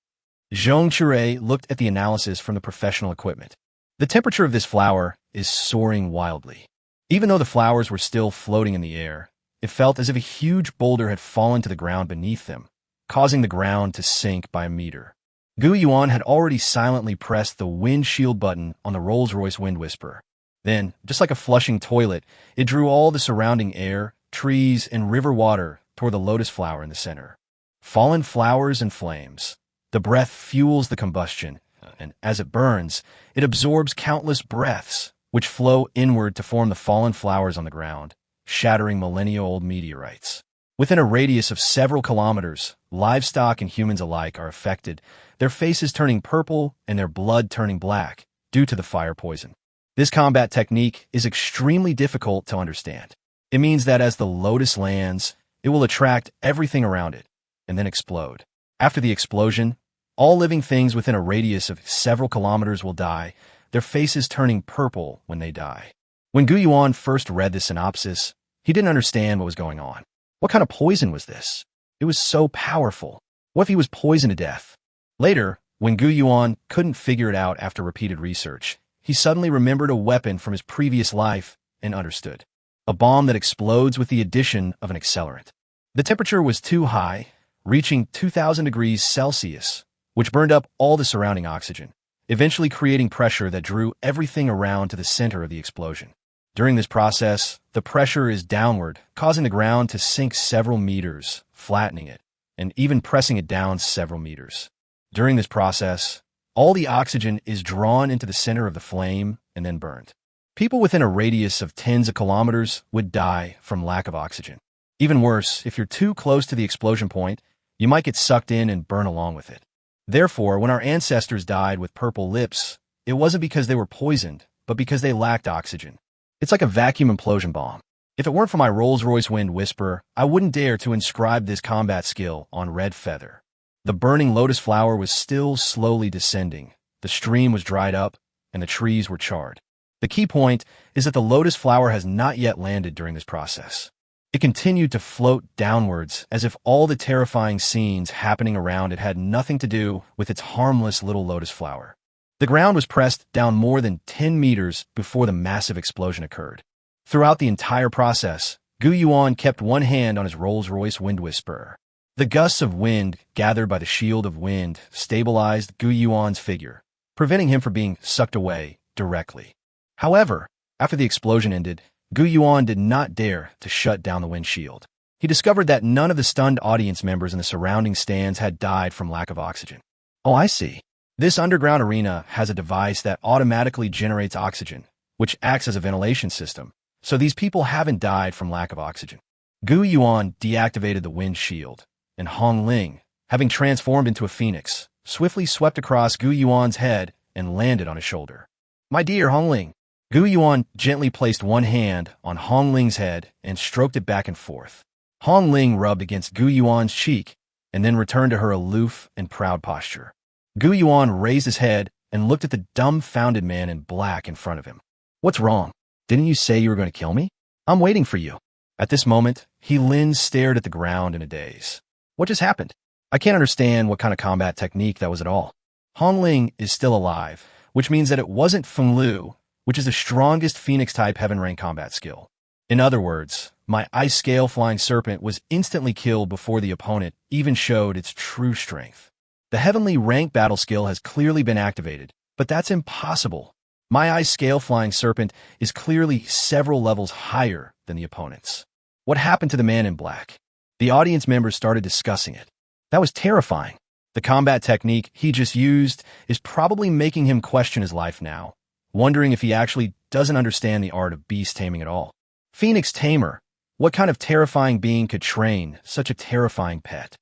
Zhong Chure looked at the analysis from the professional equipment. The temperature of this flower is soaring wildly. Even though the flowers were still floating in the air, it felt as if a huge boulder had fallen to the ground beneath them, causing the ground to sink by a meter. Gu Yuan had already silently pressed the windshield button on the Rolls-Royce Wind Whisperer. Then, just like a flushing toilet, it drew all the surrounding air, trees, and river water toward the lotus flower in the center. Fallen flowers and flames. The breath fuels the combustion, and as it burns, it absorbs countless breaths, which flow inward to form the fallen flowers on the ground, shattering millennia-old meteorites. Within a radius of several kilometers, livestock and humans alike are affected, their faces turning purple and their blood turning black due to the fire poison. This combat technique is extremely difficult to understand. It means that as the lotus lands, it will attract everything around it, and then explode. After the explosion, all living things within a radius of several kilometers will die, their faces turning purple when they die. When Gu Yuan first read the synopsis, he didn't understand what was going on. What kind of poison was this? It was so powerful. What if he was poisoned to death? Later, when Gu Yuan couldn't figure it out after repeated research, he suddenly remembered a weapon from his previous life and understood. A bomb that explodes with the addition of an accelerant. The temperature was too high, reaching 2,000 degrees Celsius, which burned up all the surrounding oxygen. eventually creating pressure that drew everything around to the center of the explosion. During this process, the pressure is downward, causing the ground to sink several meters, flattening it, and even pressing it down several meters. During this process, all the oxygen is drawn into the center of the flame and then burned. People within a radius of tens of kilometers would die from lack of oxygen. Even worse, if you're too close to the explosion point, you might get sucked in and burn along with it. Therefore, when our ancestors died with purple lips, it wasn't because they were poisoned, but because they lacked oxygen. It's like a vacuum implosion bomb. If it weren't for my Rolls-Royce Wind Whisperer, I wouldn't dare to inscribe this combat skill on red feather. The burning lotus flower was still slowly descending, the stream was dried up, and the trees were charred. The key point is that the lotus flower has not yet landed during this process. It continued to float downwards as if all the terrifying scenes happening around it had nothing to do with its harmless little lotus flower. The ground was pressed down more than 10 meters before the massive explosion occurred. Throughout the entire process, Gu Yuan kept one hand on his Rolls-Royce Wind Whisperer. The gusts of wind gathered by the shield of wind stabilized Gu Yuan's figure, preventing him from being sucked away directly. However, after the explosion ended, Gu Yuan did not dare to shut down the windshield. He discovered that none of the stunned audience members in the surrounding stands had died from lack of oxygen. Oh, I see. This underground arena has a device that automatically generates oxygen, which acts as a ventilation system, so these people haven't died from lack of oxygen. Gu Yuan deactivated the wind shield, and Hong Ling, having transformed into a phoenix, swiftly swept across Gu Yuan's head and landed on his shoulder. My dear Hong Ling. Gu Yuan gently placed one hand on Hong Ling's head and stroked it back and forth. Hong Ling rubbed against Gu Yuan's cheek and then returned to her aloof and proud posture. Gu Yuan raised his head and looked at the dumbfounded man in black in front of him. What's wrong? Didn't you say you were going to kill me? I'm waiting for you. At this moment, He Lin stared at the ground in a daze. What just happened? I can't understand what kind of combat technique that was at all. Hong Ling is still alive, which means that it wasn't Feng Lu, which is the strongest Phoenix-type heaven-rank combat skill. In other words, my ice-scale flying serpent was instantly killed before the opponent even showed its true strength. The heavenly rank battle skill has clearly been activated, but that's impossible. My ice-scale flying serpent is clearly several levels higher than the opponent's. What happened to the man in black? The audience members started discussing it. That was terrifying. The combat technique he just used is probably making him question his life now, wondering if he actually doesn't understand the art of beast taming at all. Phoenix Tamer, what kind of terrifying being could train such a terrifying pet?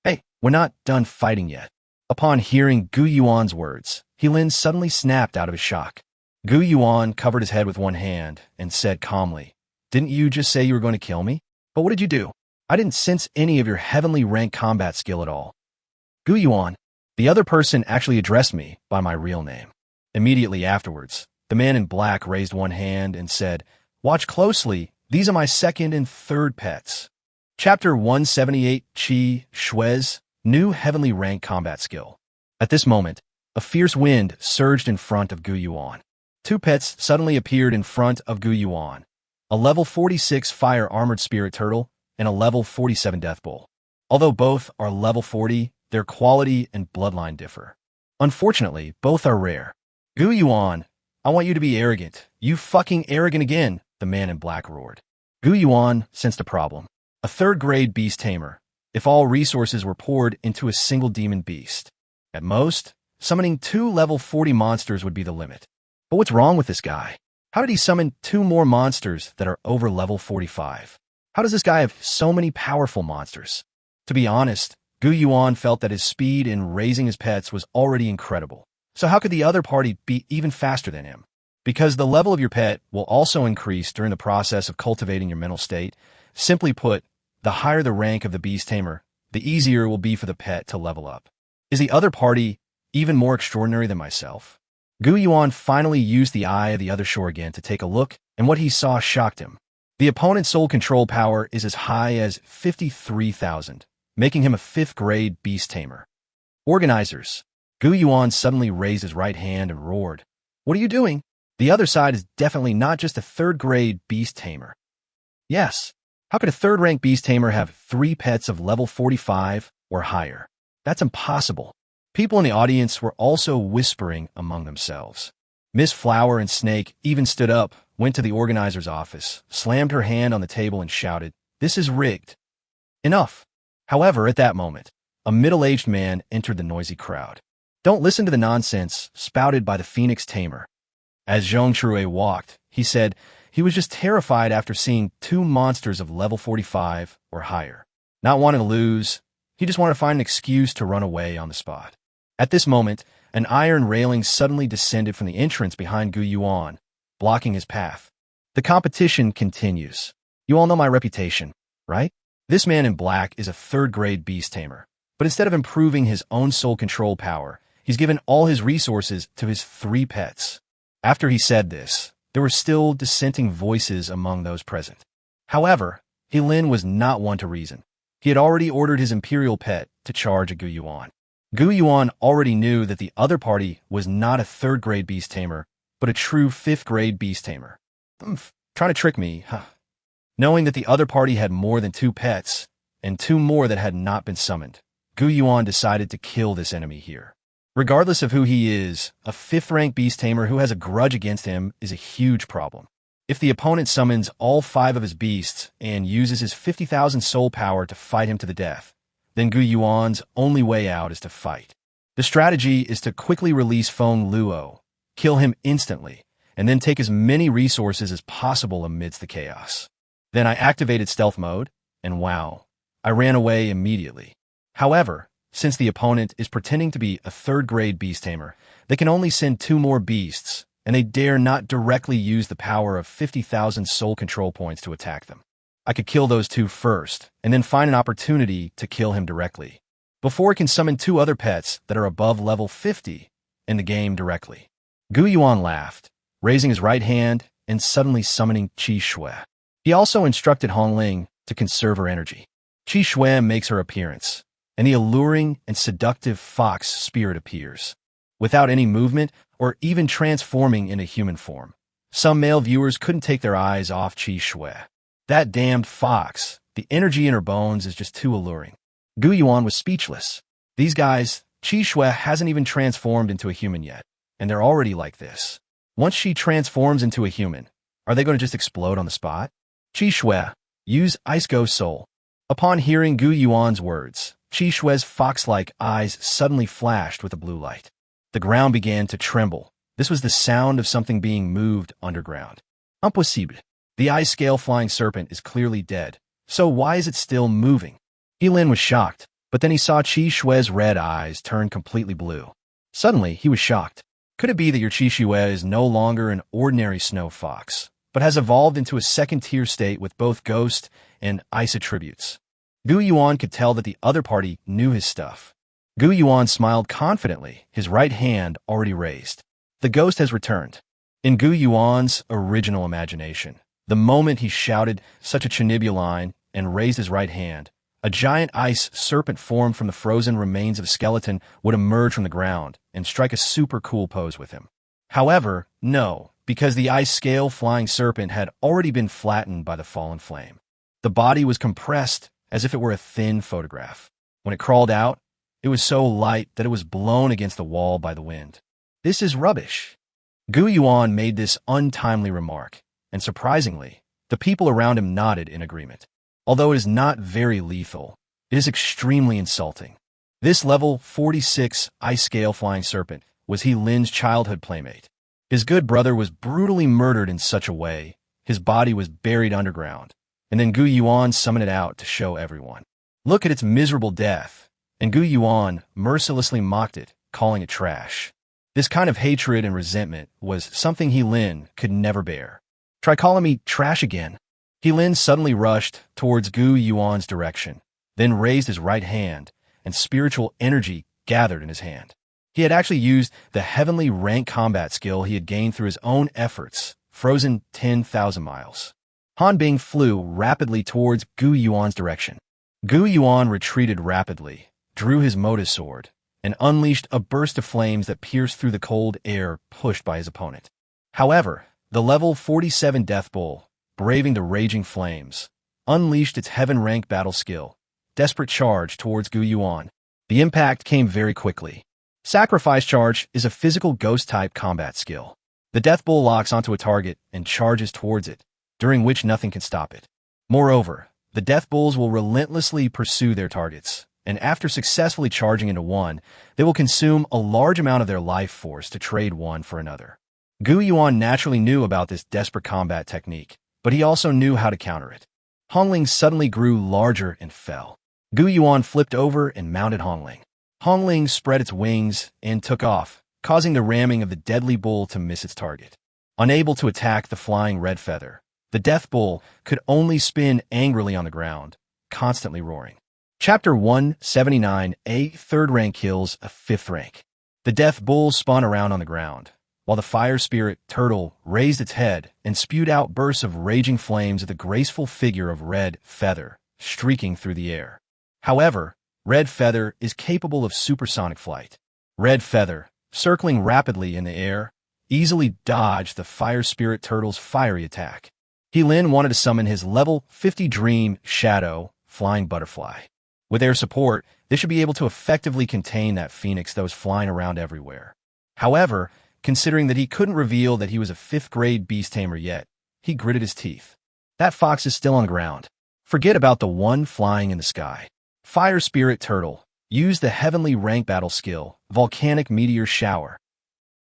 Hey, we're not done fighting yet. Upon hearing Gu Yuan's words, He Lin suddenly snapped out of his shock. Gu Yuan covered his head with one hand and said calmly, "Didn't you just say you were going to kill me? But what did you do? I didn't sense any of your heavenly rank combat skill at all." Gu Yuan, the other person actually addressed me by my real name. Immediately afterwards, the man in black raised one hand and said, "Watch closely, these are my second and third pets." Chapter 178, Qi Shui's new heavenly rank combat skill. At this moment, a fierce wind surged in front of Gu Yuan. Two pets suddenly appeared in front of Gu Yuan, a level 46 fire-armored spirit turtle and a level 47 death bull. Although both are level 40, their quality and bloodline differ. Unfortunately, both are rare. Gu Yuan, I want you to be arrogant. You fucking arrogant again, the man in black roared. Gu Yuan sensed a problem. A third-grade beast tamer, if all resources were poured into a single demon beast. At most, summoning 2 level 40 monsters would be the limit. But what's wrong with this guy? How did he summon 2 more monsters that are over level 45? How does this guy have so many powerful monsters? To be honest, Gu Yuan felt that his speed in raising his pets was already incredible. So how could the other party be even faster than him? Because the level of your pet will also increase during the process of cultivating your mental state. Simply put, the higher the rank of the beast tamer, the easier it will be for the pet to level up. Is the other party even more extraordinary than myself? Gu Yuan finally used the eye of the other shore again to take a look, and what he saw shocked him. The opponent's soul control power is as high as 53,000, making him a 5th-grade beast tamer. Organizers. Gu Yuan suddenly raised his right hand and roared. What are you doing? The other side is definitely not just a 3rd-grade beast tamer. Yes. How could a 3rd-rank beast tamer have 3 pets of level 45 or higher? That's impossible. People in the audience were also whispering among themselves. Miss Flower and Snake even stood up, went to the organizer's office, slammed her hand on the table and shouted, "This is rigged." Enough. However, at that moment, a middle-aged man entered the noisy crowd. Don't listen to the nonsense spouted by the Phoenix Tamer. As Zhong True walked, he said he was just terrified after seeing two monsters of level 45 or higher. Not wanting to lose, he just wanted to find an excuse to run away on the spot. At this moment, an iron railing suddenly descended from the entrance behind Gu Yuan, blocking his path. The competition continues. You all know my reputation, right? This man in black is a third-grade beast tamer, but instead of improving his own soul control power, he's given all his resources to his 3 pets. After he said this, there were still dissenting voices among those present. However, He Lin was not one to reason. He had already ordered his imperial pet to charge at Gu Yuan. Gu Yuan already knew that the other party was not a third-grade beast tamer, but a true 5th-grade beast tamer. Trying to trick me, huh? Knowing that the other party had more than 2 pets, and 2 more that had not been summoned, Gu Yuan decided to kill this enemy here. Regardless of who he is, a 5th-rank beast tamer who has a grudge against him is a huge problem. If the opponent summons all 5 of his beasts and uses his 50,000 soul power to fight him to the death, then Gu Yuan's only way out is to fight. The strategy is to quickly release Feng Luo, kill him instantly, and then take as many resources as possible amidst the chaos. Then I activated stealth mode, and wow, I ran away immediately. However, since the opponent is pretending to be a 3rd-grade beast tamer, they can only send 2 more beasts, and they dare not directly use the power of 50,000 soul control points to attack them. I could kill those 2 first, and then find an opportunity to kill him directly, before it can summon 2 other pets that are above level 50 in the game directly. Gu Yuan laughed, raising his right hand and suddenly summoning Qi Shui. He also instructed Hongling to conserve her energy. Qi Shui makes her appearance, and the alluring and seductive fox spirit appears, without any movement or even transforming into human form. Some male viewers couldn't take their eyes off Qi Shui. That damned fox, the energy in her bones is just too alluring. Gu Yuan was speechless. These guys, Qi Shui hasn't even transformed into a human yet, and they're already like this. Once she transforms into a human, are they going to just explode on the spot? Qi Shui, use Ice Ghost Soul. Upon hearing Gu Yuan's words, Qi Shui's fox-like eyes suddenly flashed with a blue light. The ground began to tremble. This was the sound of something being moved underground. Impossible. The ice-scale flying serpent is clearly dead, so why is it still moving? He Lin was shocked, but then he saw Qi Shui's red eyes turn completely blue. Suddenly, he was shocked. Could it be that your Qi Shui is no longer an ordinary snow fox, but has evolved into a 2nd-tier state with both ghost and ice attributes? Gu Yuan could tell that the other party knew his stuff. Gu Yuan smiled confidently, his right hand already raised. The ghost has returned. In Gu Yuan's original imagination, the moment he shouted such a Chinibuline and raised his right hand, a giant ice serpent formed from the frozen remains of a skeleton would emerge from the ground and strike a super cool pose with him. However, no, because the ice-scale flying serpent had already been flattened by the fallen flame. The body was compressed as if it were a thin photograph. When it crawled out, it was so light that it was blown against the wall by the wind. This is rubbish. Gu Yuan made this untimely remark, and surprisingly, the people around him nodded in agreement. Although it is not very lethal, it is extremely insulting. This level 46 ice-scale flying serpent was He Lin's childhood playmate. His good brother was brutally murdered in such a way, his body was buried underground, and then Gu Yuan summoned it out to show everyone. Look at its miserable death, and Gu Yuan mercilessly mocked it, calling it trash. This kind of hatred and resentment was something He Lin could never bear. Try calling me trash again. He Lin suddenly rushed towards Gu Yuan's direction, then raised his right hand, and spiritual energy gathered in his hand. He had actually used the heavenly rank combat skill he had gained through his own efforts, frozen 10,000 miles. Han Bing flew rapidly towards Gu Yuan's direction. Gu Yuan retreated rapidly, drew his motive sword, and unleashed a burst of flames that pierced through the cold air pushed by his opponent. However, the level 47 Death Bull, braving the raging flames, unleashed its heaven-rank battle skill, desperate charge towards Gu Yuan. The impact came very quickly. Sacrifice Charge is a physical ghost-type combat skill. The Death Bull locks onto a target and charges towards it, during which nothing can stop it. Moreover, the Death Bulls will relentlessly pursue their targets, and after successfully charging into one, they will consume a large amount of their life force to trade one for another. Gu Yuan naturally knew about this desperate combat technique, but he also knew how to counter it. Hongling suddenly grew larger and fell. Gu Yuan flipped over and mounted Hongling. Hongling spread its wings and took off, causing the ramming of the deadly bull to miss its target. Unable to attack the flying red feather, the Death Bull could only spin angrily on the ground, constantly roaring. Chapter 179, a 3rd rank kills a 5th rank. The Death Bull spun around on the ground, while the fire spirit turtle raised its head and spewed out bursts of raging flames at the graceful figure of Red Feather, streaking through the air. However, Red Feather is capable of supersonic flight. Red Feather, circling rapidly in the air, easily dodged the fire spirit turtle's fiery attack. Lin wanted to summon his level 50 Dream Shadow Flying Butterfly. With their support, they should be able to effectively contain that phoenix that was flying around everywhere. However, considering that he couldn't reveal that he was a 5th grade beast tamer yet, he gritted his teeth. That fox is still on the ground. Forget about the one flying in the sky. Fire Spirit Turtle used the heavenly rank battle skill, Volcanic Meteor Shower.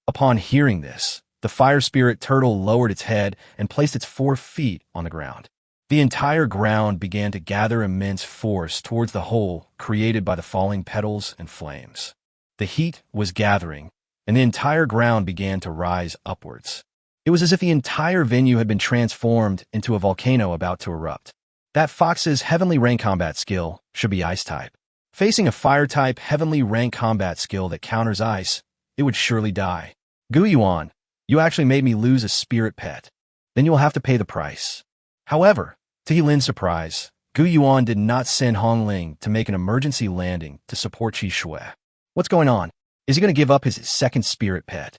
Upon hearing this, the Fire Spirit Turtle lowered its head and placed its 4 feet on the ground. The entire ground began to gather immense force towards the hole created by the falling petals and flames. The heat was gathering, and the entire ground began to rise upwards. It was as if the entire venue had been transformed into a volcano about to erupt. That fox's heavenly rank combat skill should be Ice-type. Facing a Fire-type heavenly rank combat skill that counters ice, it would surely die. Gu Yuan, you actually made me lose a spirit pet. Then you will have to pay the price. However, to Lin's surprise, Gu Yuan did not send Hongling to make an emergency landing to support Qi Shui. What's going on? Is he going to give up his 2nd spirit pet?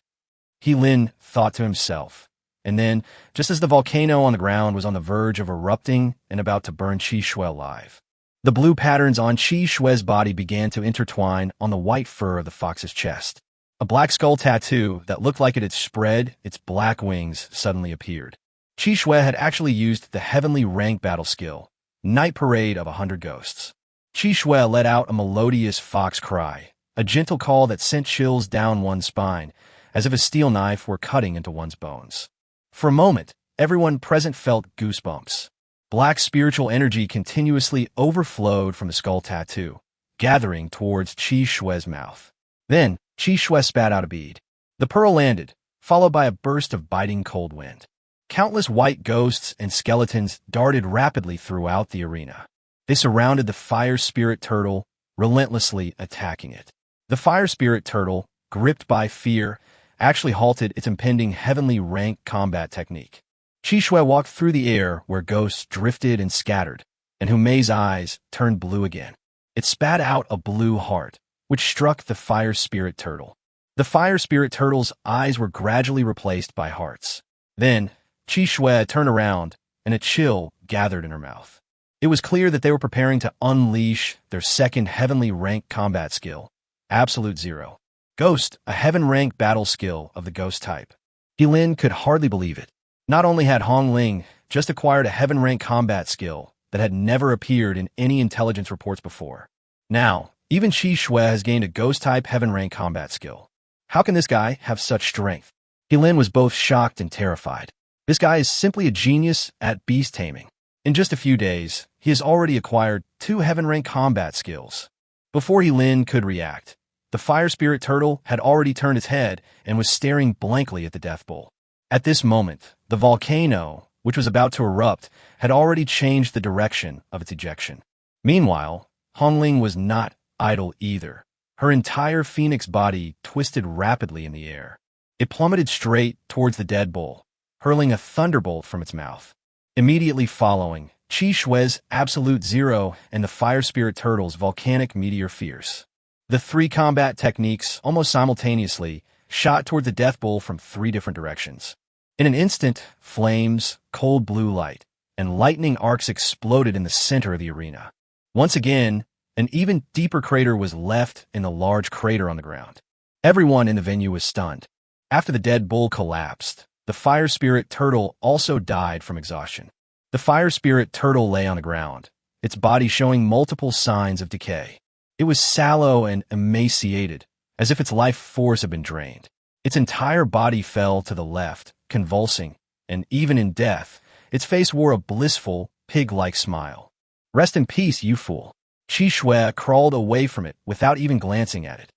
Lin thought to himself. And then, just as the volcano on the ground was on the verge of erupting and about to burn Qi Shui alive, the blue patterns on Qi Shui's body began to intertwine on the white fur of the fox's chest. A black skull tattoo that looked like it had spread its black wings suddenly appeared. Qi Shui had actually used the heavenly rank battle skill, Night Parade of 100 Ghosts. Qi Shui let out a melodious fox cry, a gentle call that sent chills down one's spine, as if a steel knife were cutting into one's bones. For a moment, everyone present felt goosebumps. Black spiritual energy continuously overflowed from the skull tattoo, gathering towards Qi Shui's mouth. Then, Qi Shui spat out a bead. The pearl landed, followed by a burst of biting cold wind. Countless white ghosts and skeletons darted rapidly throughout the arena. They surrounded the Fire Spirit Turtle, relentlessly attacking it. The Fire Spirit Turtle, gripped by fear, actually halted its impending heavenly rank combat technique. Qi Shui walked through the air where ghosts drifted and scattered, and Humei's eyes turned blue again. It spat out a blue heart, which struck the Fire Spirit Turtle. The Fire Spirit Turtle's eyes were gradually replaced by hearts. Then, Qi Shui turned around, and a chill gathered in her mouth. It was clear that they were preparing to unleash their 2nd heavenly rank combat skill, Absolute Zero. Ghost, a heaven rank battle skill of the ghost type. Lin could hardly believe it. Not only had Hongling just acquired a heaven rank combat skill that had never appeared in any intelligence reports before. Now, even Qi Shui has gained a ghost type heaven rank combat skill. How can this guy have such strength? Lin was both shocked and terrified. This guy is simply a genius at beast taming. In just a few days, he has already acquired 2 heaven rank combat skills. Before Lin could react, the Fire Spirit Turtle had already turned its head and was staring blankly at the Death Bull. At this moment, the volcano, which was about to erupt, had already changed the direction of its ejection. Meanwhile, Hongling was not idle either. Her entire phoenix body twisted rapidly in the air. It plummeted straight towards the dead bull, hurling a thunderbolt from its mouth. Immediately following, Qi Shui's Absolute Zero and the Fire Spirit Turtle's Volcanic Meteor Fierce. The 3 combat techniques, almost simultaneously, shot toward the Death Bull from 3 different directions. In an instant, flames, cold blue light, and lightning arcs exploded in the center of the arena. Once again, an even deeper crater was left in the large crater on the ground. Everyone in the venue was stunned. After the dead bull collapsed, the fire spirit turtle also died from exhaustion. The fire spirit turtle lay on the ground, its body showing multiple signs of decay. It was sallow and emaciated, as if its life force had been drained. Its entire body fell to the left, convulsing, and even in death, its face wore a blissful, pig-like smile. "Rest in peace, you fool." Qi Shui crawled away from it without even glancing at it.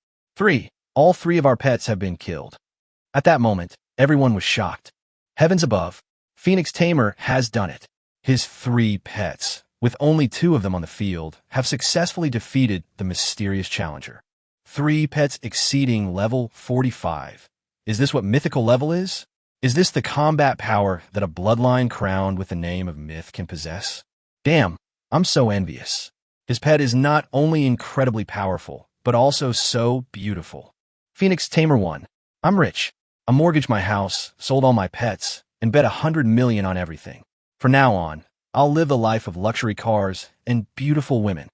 All three of our pets have been killed. At that moment, everyone was shocked. Heavens above, Phoenix Tamer has done it. His 3 pets, with only 2 of them on the field, have successfully defeated the mysterious challenger. 3 pets exceeding level 45. Is this what mythical level is? Is this the combat power that a bloodline crowned with the name of myth can possess? Damn, I'm so envious. His pet is not only incredibly powerful, but also so beautiful. Phoenix Tamer 1. I'm rich. I mortgaged my house, sold all my pets, and bet 100 million on everything. From now on, I'll live the life of luxury cars and beautiful women.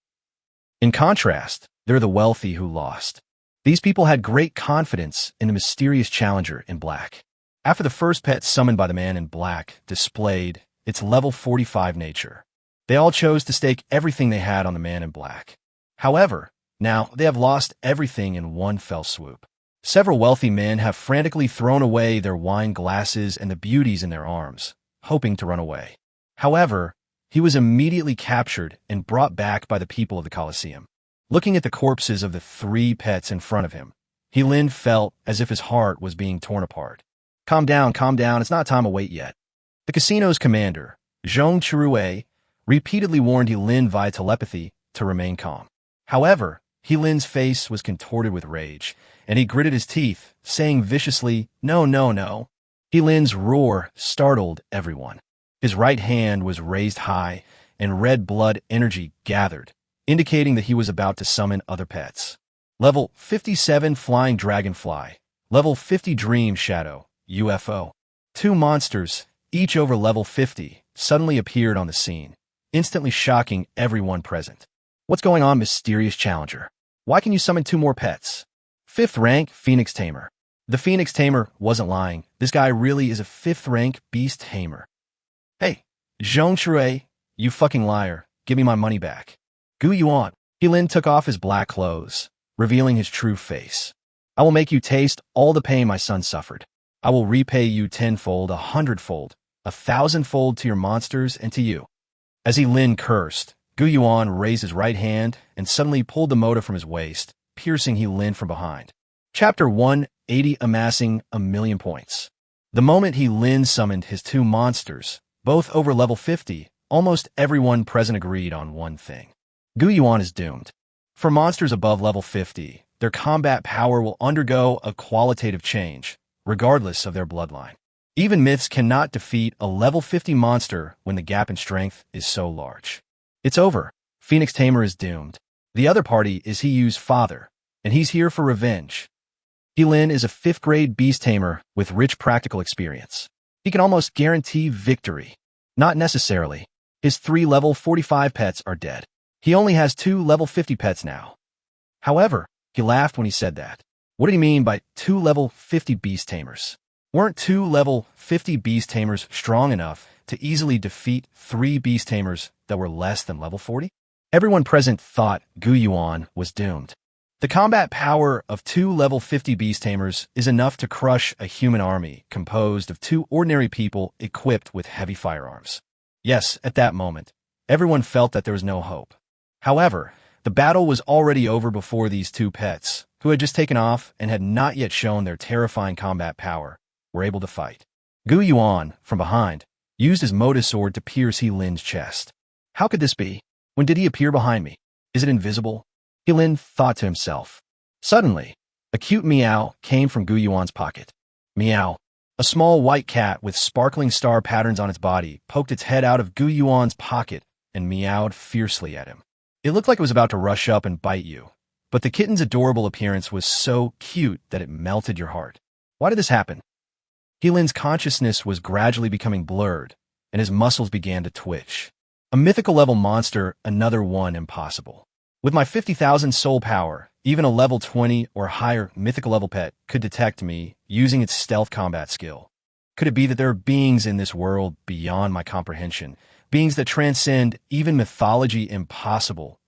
In contrast, there are the wealthy who lost. These people had great confidence in the mysterious challenger in black. After the first pet summoned by the man in black displayed its level 45 nature, they all chose to stake everything they had on the man in black. However, now they have lost everything in one fell swoop. Several wealthy men have frantically thrown away their wine glasses and the beauties in their arms, hoping to run away. However, he was immediately captured and brought back by the people of the Colosseum. Looking at the corpses of the 3 pets in front of him, Lin felt as if his heart was being torn apart. Calm down, it's not time to wait yet. The casino's commander, Zhong Chirue, repeatedly warned Lin via telepathy to remain calm. However, Lin's face was contorted with rage, and he gritted his teeth, saying viciously, "No, no, no." Lin's roar startled everyone. His right hand was raised high, and red blood energy gathered, indicating that he was about to summon other pets. Level 57 Flying Dragonfly. Level 50 Dream Shadow, UFO. 2 monsters, each over level 50, suddenly appeared on the scene, instantly shocking everyone present. What's going on, mysterious challenger? Why can you summon 2 more pets? 5th rank Phoenix Tamer. The Phoenix Tamer wasn't lying. This guy really is a 5th rank beast tamer. Hey, Zhong Chirue, you fucking liar. Give me my money back. Gu Yuan. Lin took off his black clothes, revealing his true face. I will make you taste all the pain my son suffered. I will repay you 10-fold, 100-fold, 1,000-fold to your monsters and to you. As Lin cursed, Gu Yuan raised his right hand and suddenly pulled the motor from his waist, piercing Lin from behind. Chapter 180 Amassing 1,000,000 points. The moment Lin summoned his 2 monsters, both over level 50, almost everyone present agreed on one thing. Gu Yuan is doomed. For monsters above level 50, their combat power will undergo a qualitative change, regardless of their bloodline. Even myths cannot defeat a level 50 monster when the gap in strength is so large. It's over. Phoenix Tamer is doomed. The other party is Yu's father, and he's here for revenge. Lin is a 5th grade beast tamer with rich practical experience. He can almost guarantee victory. Not necessarily. His 3 level 45 pets are dead. He only has 2 level 50 pets now. However, he laughed when he said that. What did he mean by 2 level 50 beast tamers? Weren't 2 level 50 beast tamers strong enough to easily defeat 3 beast tamers that were less than level 40? Everyone present thought Gu Yuan was doomed. The combat power of 2 level 50 beast tamers is enough to crush a human army composed of 2 ordinary people equipped with heavy firearms. Yes, at that moment, everyone felt that there was no hope. However, the battle was already over before these 2 pets, who had just taken off and had not yet shown their terrifying combat power, were able to fight. Gu Yuan, from behind, used his Motus sword to pierce Lin's chest. How could this be? When did he appear behind me? Is it invisible? Lin thought to himself. Suddenly, a cute meow came from Gu Yuan's pocket. Meow. A small white cat with sparkling star patterns on its body poked its head out of Gu Yuan's pocket and meowed fiercely at him. It looked like it was about to rush up and bite you, but the kitten's adorable appearance was so cute that it melted your heart. Why did this happen? Lin's consciousness was gradually becoming blurred, and his muscles began to twitch. A mythical level monster, another one impossible. With my 50,000 soul power, even a level 20 or higher mythical level pet could detect me using its stealth combat skill. Could it be that there are beings in this world beyond my comprehension? Beings that transcend even mythology impossible.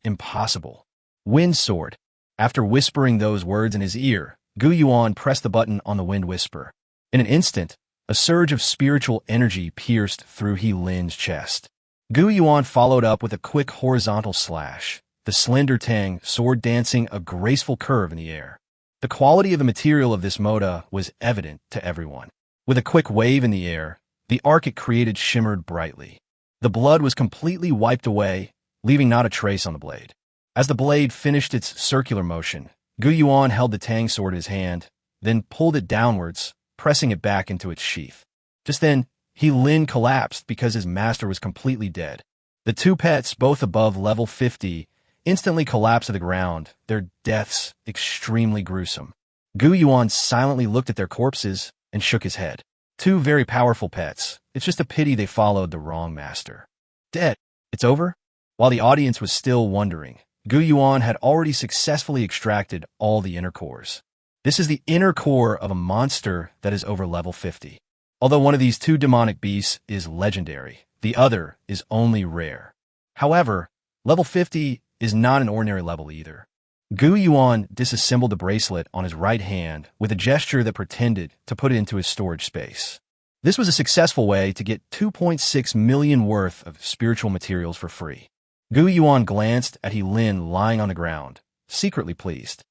Wind sword. After whispering those words in his ear, Gu Yuan pressed the button on the wind whisper. In an instant, a surge of spiritual energy pierced through He Lin's chest. Gu Yuan followed up with a quick horizontal slash, the slender tang sword dancing a graceful curve in the air. The quality of the material of this moda was evident to everyone. With a quick wave in the air, the arc it created shimmered brightly. The blood was completely wiped away, leaving not a trace on the blade. As the blade finished its circular motion, Gu Yuan held the tang sword in his hand, then pulled it downwards, pressing it back into its sheath. Just then, He Lin collapsed because his master was completely dead. The two pets, both above level 50, instantly collapsed to the ground, their deaths extremely gruesome. Gu Yuan silently looked at their corpses and shook his head. Two very powerful pets. It's just a pity they followed the wrong master. Dead. It's over? While the audience was still wondering, Gu Yuan had already successfully extracted all the inner cores. This is the inner core of a monster that is over level 50. Although one of these two demonic beasts is legendary, the other is only rare. However, level 50 is not an ordinary level either. Gu Yuan disassembled the bracelet on his right hand with a gesture that pretended to put it into his storage space. This was a successful way to get 2.6 million worth of spiritual materials for free. Gu Yuan glanced at He Lin lying on the ground, secretly pleased.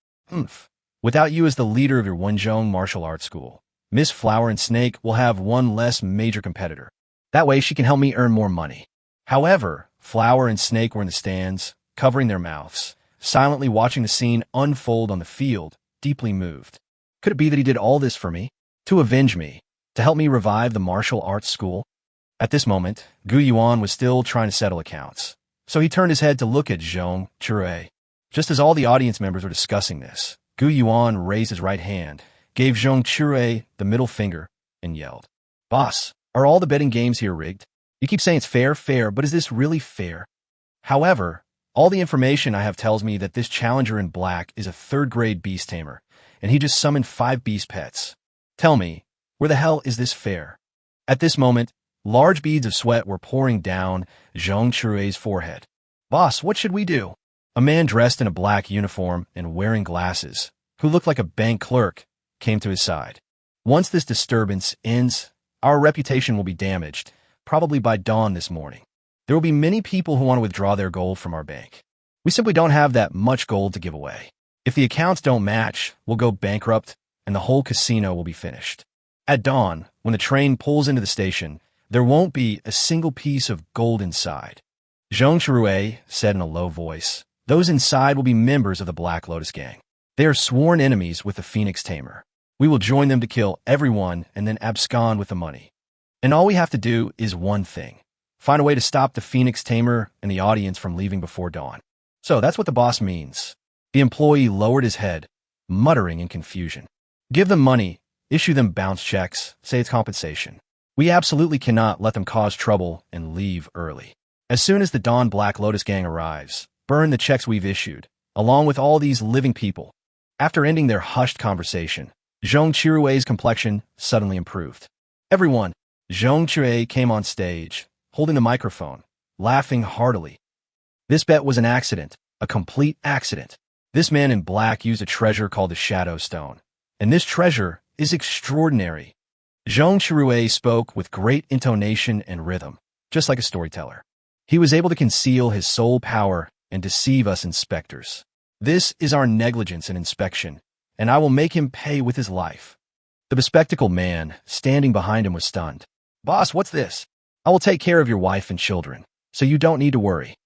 Without you as the leader of your Wenzhong martial arts school, Miss Flower and Snake will have one less major competitor. That way she can help me earn more money. However, Flower and Snake were in the stands, covering their mouths, silently watching the scene unfold on the field, deeply moved. Could it be that he did all this for me? To avenge me? To help me revive the martial arts school? At this moment, Gu Yuan was still trying to settle accounts. So he turned his head to look at Zhong Chirui. Just as all the audience members were discussing this, Gu Yuan raised his right hand, gave Zhong Chirui the middle finger, and yelled, "Boss, are all the betting games here rigged? You keep saying it's fair, but is this really fair?" However, all the information I have tells me that this challenger in black is a third-grade beast tamer, and he just summoned 5 beast pets. Tell me, where the hell is this fair? At this moment, large beads of sweat were pouring down Zhong Chirui's forehead. "Boss, what should we do?" A man dressed in a black uniform and wearing glasses, who looked like a bank clerk, came to his side. "Once this disturbance ends, our reputation will be damaged, probably by dawn this morning. There will be many people who want to withdraw their gold from our bank. We simply don't have that much gold to give away. If the accounts don't match, we'll go bankrupt, and the whole casino will be finished. At dawn, when the train pulls into the station, there won't be a single piece of gold inside." Zhong Chirui said in a low voice, "Those inside will be members of the Black Lotus Gang. They are sworn enemies with the Phoenix Tamer. We will join them to kill everyone and then abscond with the money. And all we have to do is one thing. Find a way to stop the Phoenix Tamer and the audience from leaving before dawn." So that's what the boss means. The employee lowered his head, muttering in confusion. "Give them money, issue them bounce checks, say it's compensation. We absolutely cannot let them cause trouble and leave early. As soon as the Dawn Black Lotus Gang arrives, burn the checks we've issued, along with all these living people." After ending their hushed conversation, Zhong Chirui's complexion suddenly improved. "Everyone," Zhong Chirui came on stage, holding the microphone, laughing heartily. "This bet was an accident, a complete accident. This man in black used a treasure called the Shadow Stone, and this treasure is extraordinary." Zhong Chirui spoke with great intonation and rhythm, just like a storyteller. He was able to conceal his soul power and deceive us inspectors. "This is our negligence in inspection, and I will make him pay with his life." The bespectacled man, standing behind him, was stunned. "Boss, what's this?" "I will take care of your wife and children, so you don't need to worry."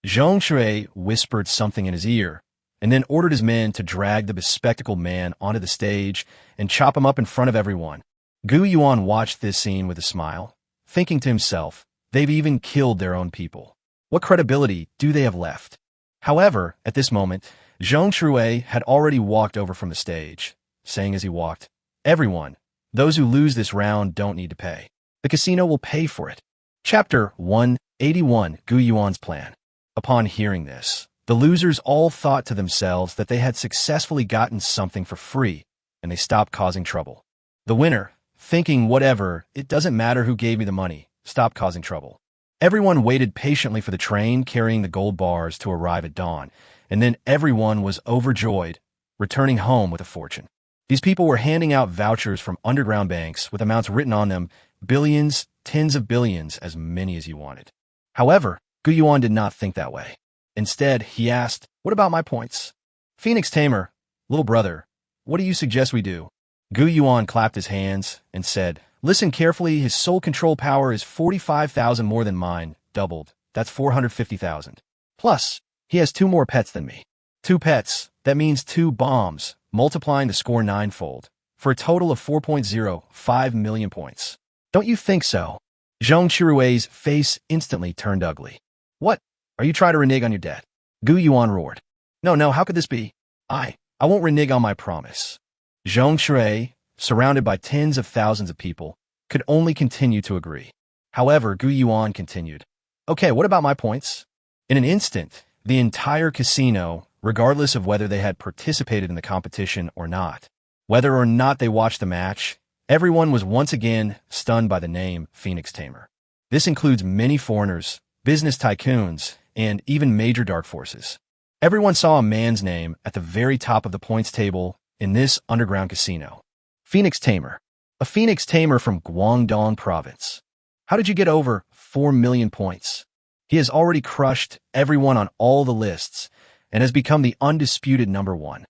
Zhong Chirui whispered something in his ear, and then ordered his men to drag the bespectacled man onto the stage and chop him up in front of everyone. Gu Yuan watched this scene with a smile, thinking to himself, they've even killed their own people. What credibility do they have left? However, at this moment, Zhong Chirui had already walked over from the stage, saying as he walked, "Everyone, those who lose this round don't need to pay. The casino will pay for it." Chapter 181, Gu Yuan's Plan. Upon hearing this, The losers all thought to themselves that they had successfully gotten something for free, and they stopped causing trouble. The winner, thinking whatever, it doesn't matter who gave me the money, stopped causing trouble. Everyone waited patiently for the train carrying the gold bars to arrive at dawn, and then everyone was overjoyed, returning home with a fortune. These people were handing out vouchers from underground banks with amounts written on them, billions, tens of billions, as many as you wanted. However, Gu Yuan did not think that way. Instead, he asked, "What about my points?" Phoenix Tamer, little brother, what do you suggest we do? Gu Yuan clapped his hands and said, "Listen carefully, his soul control power is 45,000 more than mine, doubled. That's 450,000. Plus, he has 2 more pets than me. 2 pets, that means 2 bombs, multiplying the score 9-fold, for a total of 4.05 million points. Don't you think so?" Zhong Chirui's face instantly turned ugly. "What? Are you trying to renege on your debt?" Gu Yuan roared. No, how could this be? I won't renege on my promise." Zhong Chirui, surrounded by tens of thousands of people, could only continue to agree. However, Gu Yuan continued, "Okay, what about my points?" In an instant, the entire casino, regardless of whether they had participated in the competition or not, whether or not they watched the match, everyone was once again stunned by the name Phoenix Tamer. This includes many foreigners, business tycoons, and even major dark forces. Everyone saw a man's name at the very top of the points table in this underground casino. Phoenix Tamer. A Phoenix Tamer from Guangdong province. How did you get over 4 million points? He has already crushed everyone on all the lists and has become the undisputed #1.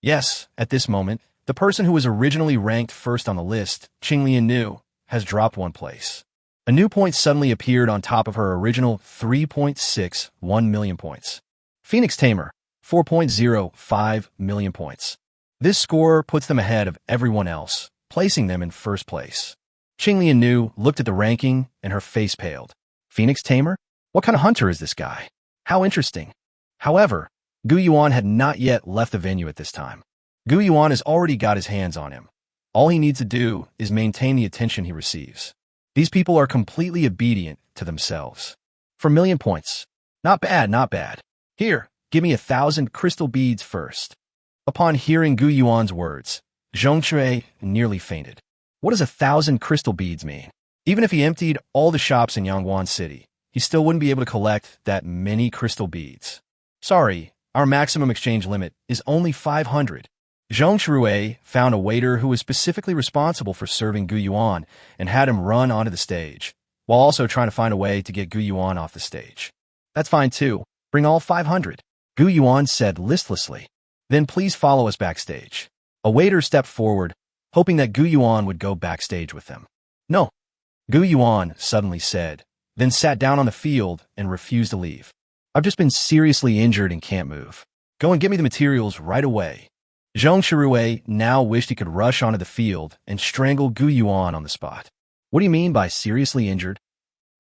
Yes, at this moment, the person who was originally ranked first on the list, Qinglian Nu, has dropped 1 place. A new point suddenly appeared on top of her original 3.61 million points. Phoenix Tamer, 4.05 million points. This score puts them ahead of everyone else, placing them in first place. Qinglian Nu looked at the ranking and her face paled. Phoenix Tamer? What kind of hunter is this guy? How interesting. However, Gu Yuan had not yet left the venue at this time. Gu Yuan has already got his hands on him. All he needs to do is maintain the attention he receives. These people are completely obedient to themselves. For million points. Not bad, not bad. Here, give me 1,000 crystal beads first. Upon hearing Gu Yuan's words, Zhong Chirui nearly fainted. What does 1,000 crystal beads mean? Even if he emptied all the shops in Yangguan City, he still wouldn't be able to collect that many crystal beads. Sorry, our maximum exchange limit is only 500. Zhong Chirui found a waiter who was specifically responsible for serving Gu Yuan and had him run onto the stage, while also trying to find a way to get Gu Yuan off the stage. That's fine too. Bring all 500. Gu Yuan said listlessly. Then please follow us backstage. A waiter stepped forward, hoping that Gu Yuan would go backstage with them. No, Gu Yuan suddenly said, then sat down on the field and refused to leave. I've just been seriously injured and can't move. Go and get me the materials right away. Zhong Chirui now wished he could rush onto the field and strangle Gu Yuan on the spot. What do you mean by seriously injured?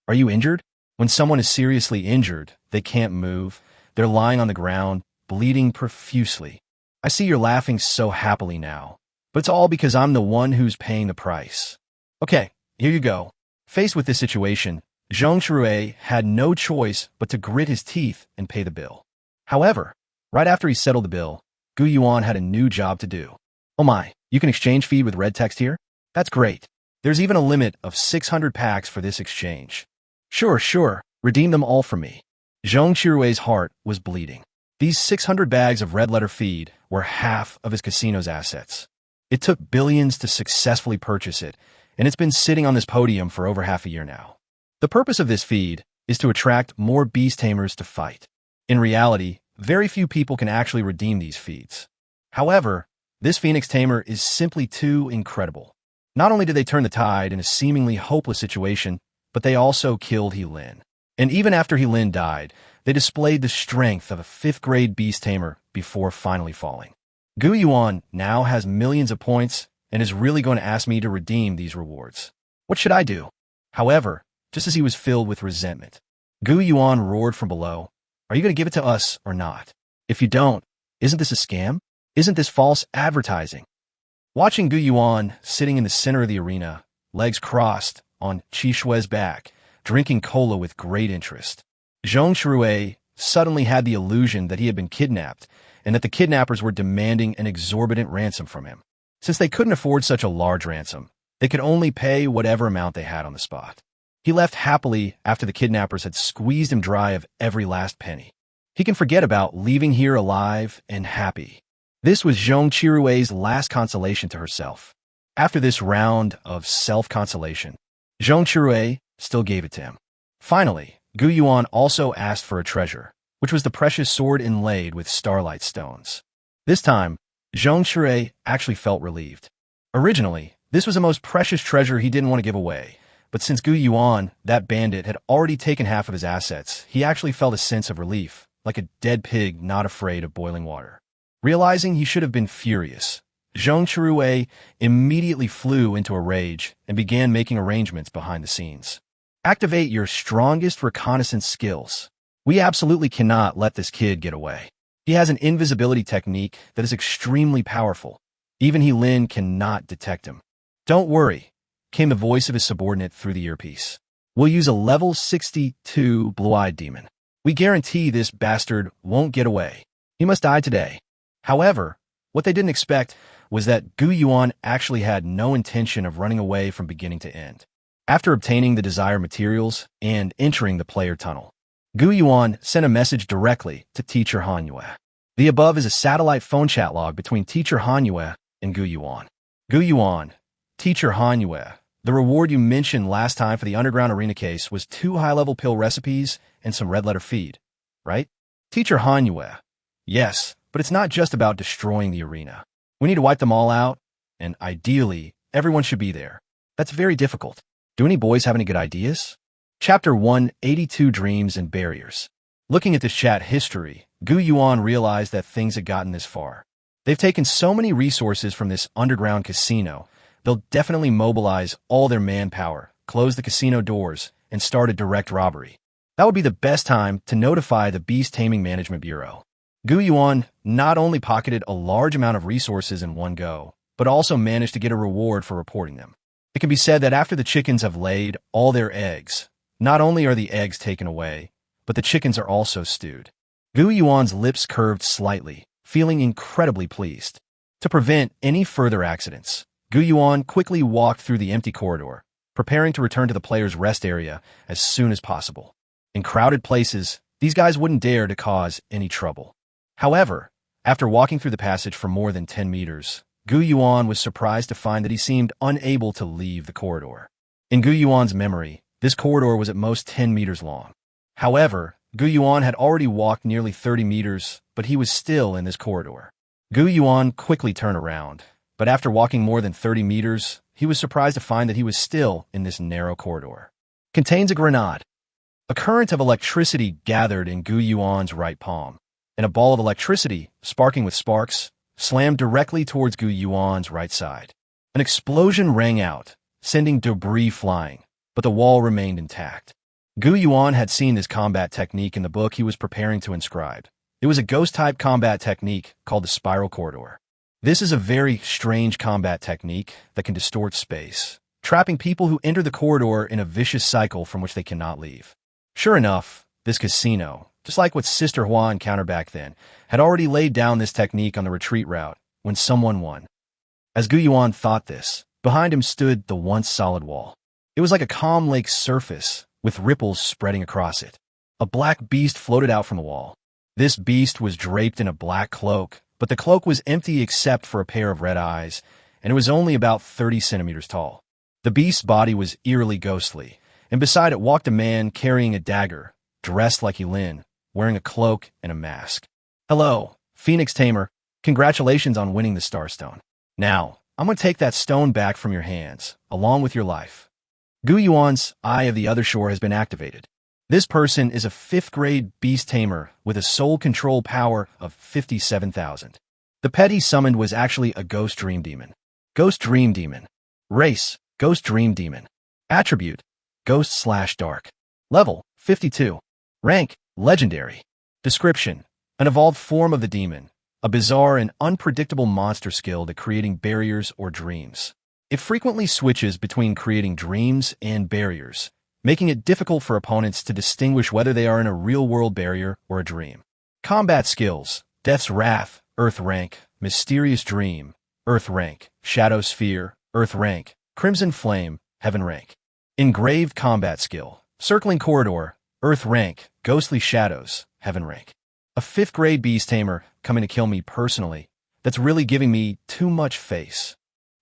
Are you injured? When someone is seriously injured, they can't move. They're lying on the ground, bleeding profusely. I see you're laughing so happily now, but it's all because I'm the one who's paying the price. Okay, here you go. Faced with this situation, Zhong Chirui had no choice but to grit his teeth and pay the bill. However, right after he settled the bill, Gu Yuan had a new job to do. Oh my, you can exchange feed with red text here? That's great. There's even a limit of 600 packs for this exchange. Sure, redeem them all from me. Zhong Chirui's heart was bleeding. These 600 bags of red letter feed were half of his casino's assets. It took billions to successfully purchase it, and it's been sitting on this podium for over half a year now. The purpose of this feed is to attract more beast tamers to fight. In reality, very few people can actually redeem these feeds. However, this Phoenix Tamer is simply too incredible. Not only did they turn the tide in a seemingly hopeless situation, but they also killed He Lin. And even after He Lin died, they displayed the strength of a 5th-grade beast tamer before finally falling. Gu Yuan now has millions of points and is really going to ask me to redeem these rewards. What should I do? However, just as he was filled with resentment, Gu Yuan roared from below, "Are you going to give it to us or not? If you don't, isn't this a scam? Isn't this false advertising?" Watching Gu Yuan sitting in the center of the arena, legs crossed, on Qi Shui's back, drinking cola with great interest, Zhong Chirui suddenly had the illusion that he had been kidnapped and that the kidnappers were demanding an exorbitant ransom from him. Since they couldn't afford such a large ransom, they could only pay whatever amount they had on the spot. He left happily after the kidnappers had squeezed him dry of every last penny. He can forget about leaving here alive and happy. This was Zhong Qirui's last consolation to herself. After this round of self-consolation, Zhong Qirui still gave it to him. Finally, Gu Yuan also asked for a treasure, which was the precious sword inlaid with starlight stones. This time, Zhong Qirui actually felt relieved. Originally, this was the most precious treasure he didn't want to give away, but since Gu Yuan, that bandit, had already taken half of his assets, he actually felt a sense of relief, like a dead pig not afraid of boiling water. Realizing he should have been furious, Zhong Qiruei immediately flew into a rage and began making arrangements behind the scenes. Activate your strongest reconnaissance skills. We absolutely cannot let this kid get away. He has an invisibility technique that is extremely powerful. Even He Lin cannot detect him. Don't worry, came the voice of his subordinate through the earpiece. We'll use a level 62 blue-eyed demon. We guarantee this bastard won't get away. He must die today. However, what they didn't expect was that Gu Yuan actually had no intention of running away from beginning to end. After obtaining the desired materials and entering the player tunnel, Gu Yuan sent a message directly to Teacher Hanyue. The above is a satellite phone chat log between Teacher Hanyue and Gu Yuan. Gu Yuan, Teacher Hanyue, the reward you mentioned last time for the underground arena case was 2 high-level pill recipes and some red letter feed, right? Teacher Hanyue, yes, but it's not just about destroying the arena. We need to wipe them all out, and ideally, everyone should be there. That's very difficult. Do any boys have any good ideas? Chapter 182 Dreams and Barriers. Looking at this chat history, Gu Yuan realized that things had gotten this far. They've taken so many resources from this underground casino, they'll definitely mobilize all their manpower, close the casino doors, and start a direct robbery. That would be the best time to notify the Beast Taming Management Bureau. Gu Yuan not only pocketed a large amount of resources in one go, but also managed to get a reward for reporting them. It can be said that after the chickens have laid all their eggs, not only are the eggs taken away, but the chickens are also stewed. Gu Yuan's lips curved slightly, feeling incredibly pleased. To prevent any further accidents, Gu Yuan quickly walked through the empty corridor, preparing to return to the player's rest area as soon as possible. In crowded places, these guys wouldn't dare to cause any trouble. However, after walking through the passage for more than 10 meters, Gu Yuan was surprised to find that he seemed unable to leave the corridor. In Gu Yuan's memory, this corridor was at most 10 meters long. However, Gu Yuan had already walked nearly 30 meters, but he was still in this corridor. Gu Yuan quickly turned around, but after walking more than 30 meters, he was surprised to find that he was still in this narrow corridor. Contains a grenade. A current of electricity gathered in Gu Yuan's right palm, and a ball of electricity, sparking with sparks, slammed directly towards Gu Yuan's right side. An explosion rang out, sending debris flying, but the wall remained intact. Gu Yuan had seen this combat technique in the book he was preparing to inscribe. It was a ghost-type combat technique called the Spiral Corridor. This is a very strange combat technique that can distort space, trapping people who enter the corridor in a vicious cycle from which they cannot leave. Sure enough, this casino, just like what Sister Hua encountered back then, had already laid down this technique on the retreat route when someone won. As Gu Yuan thought this, behind him stood the once solid wall. It was like a calm lake's surface, with ripples spreading across it. A black beast floated out from the wall. This beast was draped in a black cloak, but the cloak was empty except for a pair of red eyes, and it was only about 30 centimeters tall. The beast's body was eerily ghostly, and beside it walked a man carrying a dagger, dressed like He Lin, wearing a cloak and a mask. Hello, Phoenix Tamer. Congratulations on winning the Starstone. Now, I'm going to take that stone back from your hands, along with your life. Gu Yuan's Eye of the Other Shore has been activated. This person is a 5th-grade beast tamer with a soul control power of 57,000. The pet he summoned was actually a Ghost Dream Demon. Ghost Dream Demon. Race, Ghost Dream Demon. Attribute, Ghost/Dark. Level, 52. Rank, Legendary. Description, an evolved form of the demon, a bizarre and unpredictable monster skilled at creating barriers or dreams. It frequently switches between creating dreams and barriers, making it difficult for opponents to distinguish whether they are in a real-world barrier or a dream. Combat skills: Death's Wrath, Earth rank; Mysterious Dream, Earth rank; Shadow Sphere, Earth rank; Crimson Flame, Heaven rank. Engraved combat skill: Circling Corridor, Earth rank; Ghostly Shadows, Heaven rank. A 5th grade beast tamer coming to kill me personally. That's really giving me too much face.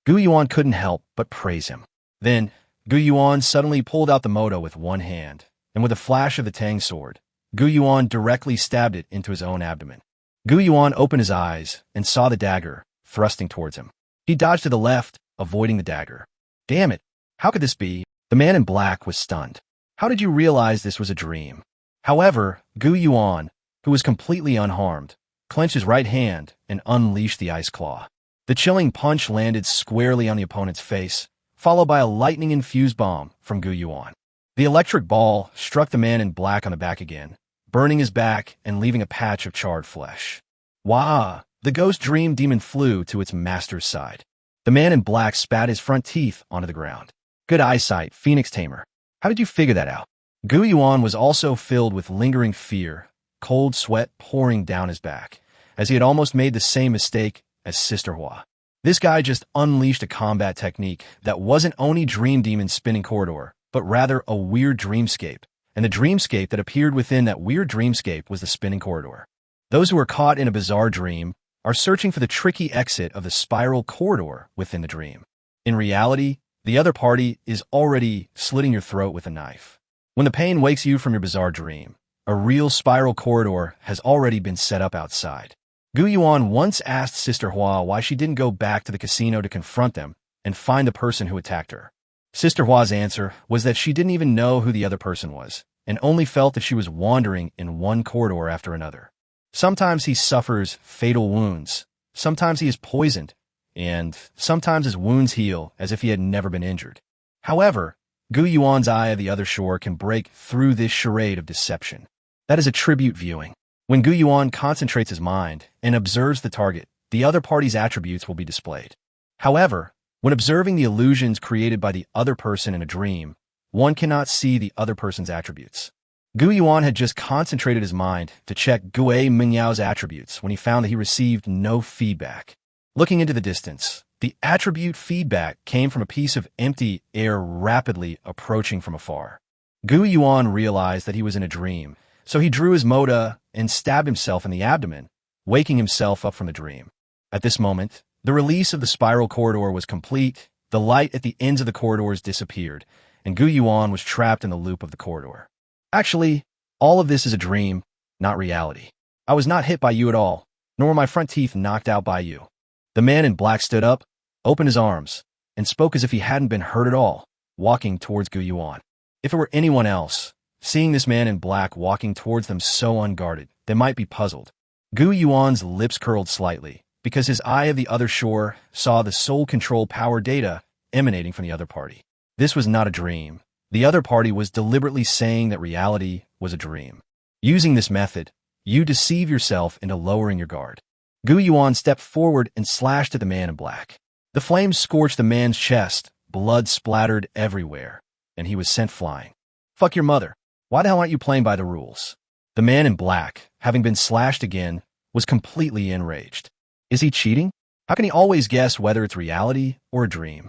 Gu Yuan couldn't help but praise him. Then, Gu Yuan suddenly pulled out the moto with one hand, and with a flash of the Tang sword, Gu Yuan directly stabbed it into his own abdomen. Gu Yuan opened his eyes and saw the dagger thrusting towards him. He dodged to the left, avoiding the dagger. Damn it! How could this be? The man in black was stunned. How did you realize this was a dream? However, Gu Yuan, who was completely unharmed, clenched his right hand and unleashed the ice claw. The chilling punch landed squarely on the opponent's face, followed by a lightning-infused bomb from Gu Yuan. The electric ball struck the man in black on the back again, burning his back and leaving a patch of charred flesh. Wah! The ghost dream demon flew to its master's side. The man in black spat his front teeth onto the ground. Good eyesight, Phoenix Tamer. How did you figure that out? Gu Yuan was also filled with lingering fear, cold sweat pouring down his back, as he had almost made the same mistake as Sister Hua. This guy just unleashed a combat technique that wasn't Oni Dream Demon's spinning corridor, but rather a weird dreamscape, and the dreamscape that appeared within that weird dreamscape was the spinning corridor. Those who are caught in a bizarre dream are searching for the tricky exit of the spiral corridor within the dream. In reality, the other party is already slitting your throat with a knife. When the pain wakes you from your bizarre dream, a real spiral corridor has already been set up outside. Gu Yuan once asked Sister Hua why she didn't go back to the casino to confront them and find the person who attacked her. Sister Hua's answer was that she didn't even know who the other person was, and only felt that she was wandering in one corridor after another. Sometimes he suffers fatal wounds, sometimes he is poisoned, and sometimes his wounds heal as if he had never been injured. However, Gu Yuan's eye of the other shore can break through this charade of deception. That is attribute viewing. When Gu Yuan concentrates his mind and observes the target, the other party's attributes will be displayed. However, when observing the illusions created by the other person in a dream, one cannot see the other person's attributes. Gu Yuan had just concentrated his mind to check Gu Mingyao's attributes when he found that he received no feedback. Looking into the distance, the attribute feedback came from a piece of empty air rapidly approaching from afar. Gu Yuan realized that he was in a dream, so he drew his moda and stabbed himself in the abdomen, waking himself up from the dream. At this moment, the release of the spiral corridor was complete, the light at the ends of the corridors disappeared, and Gu Yuan was trapped in the loop of the corridor. Actually, all of this is a dream, not reality. I was not hit by you at all, nor were my front teeth knocked out by you. The man in black stood up, opened his arms, and spoke as if he hadn't been hurt at all, walking towards Gu Yuan. If it were anyone else, seeing this man in black walking towards them so unguarded, they might be puzzled. Gu Yuan's lips curled slightly, because his eye of the other shore saw the soul control power data emanating from the other party. This was not a dream. The other party was deliberately saying that reality was a dream. Using this method, you deceive yourself into lowering your guard. Gu Yuan stepped forward and slashed at the man in black. The flames scorched the man's chest, blood splattered everywhere, and he was sent flying. Fuck your mother. Why the hell aren't you playing by the rules? The man in black, having been slashed again, was completely enraged. Is he cheating? How can he always guess whether it's reality or a dream?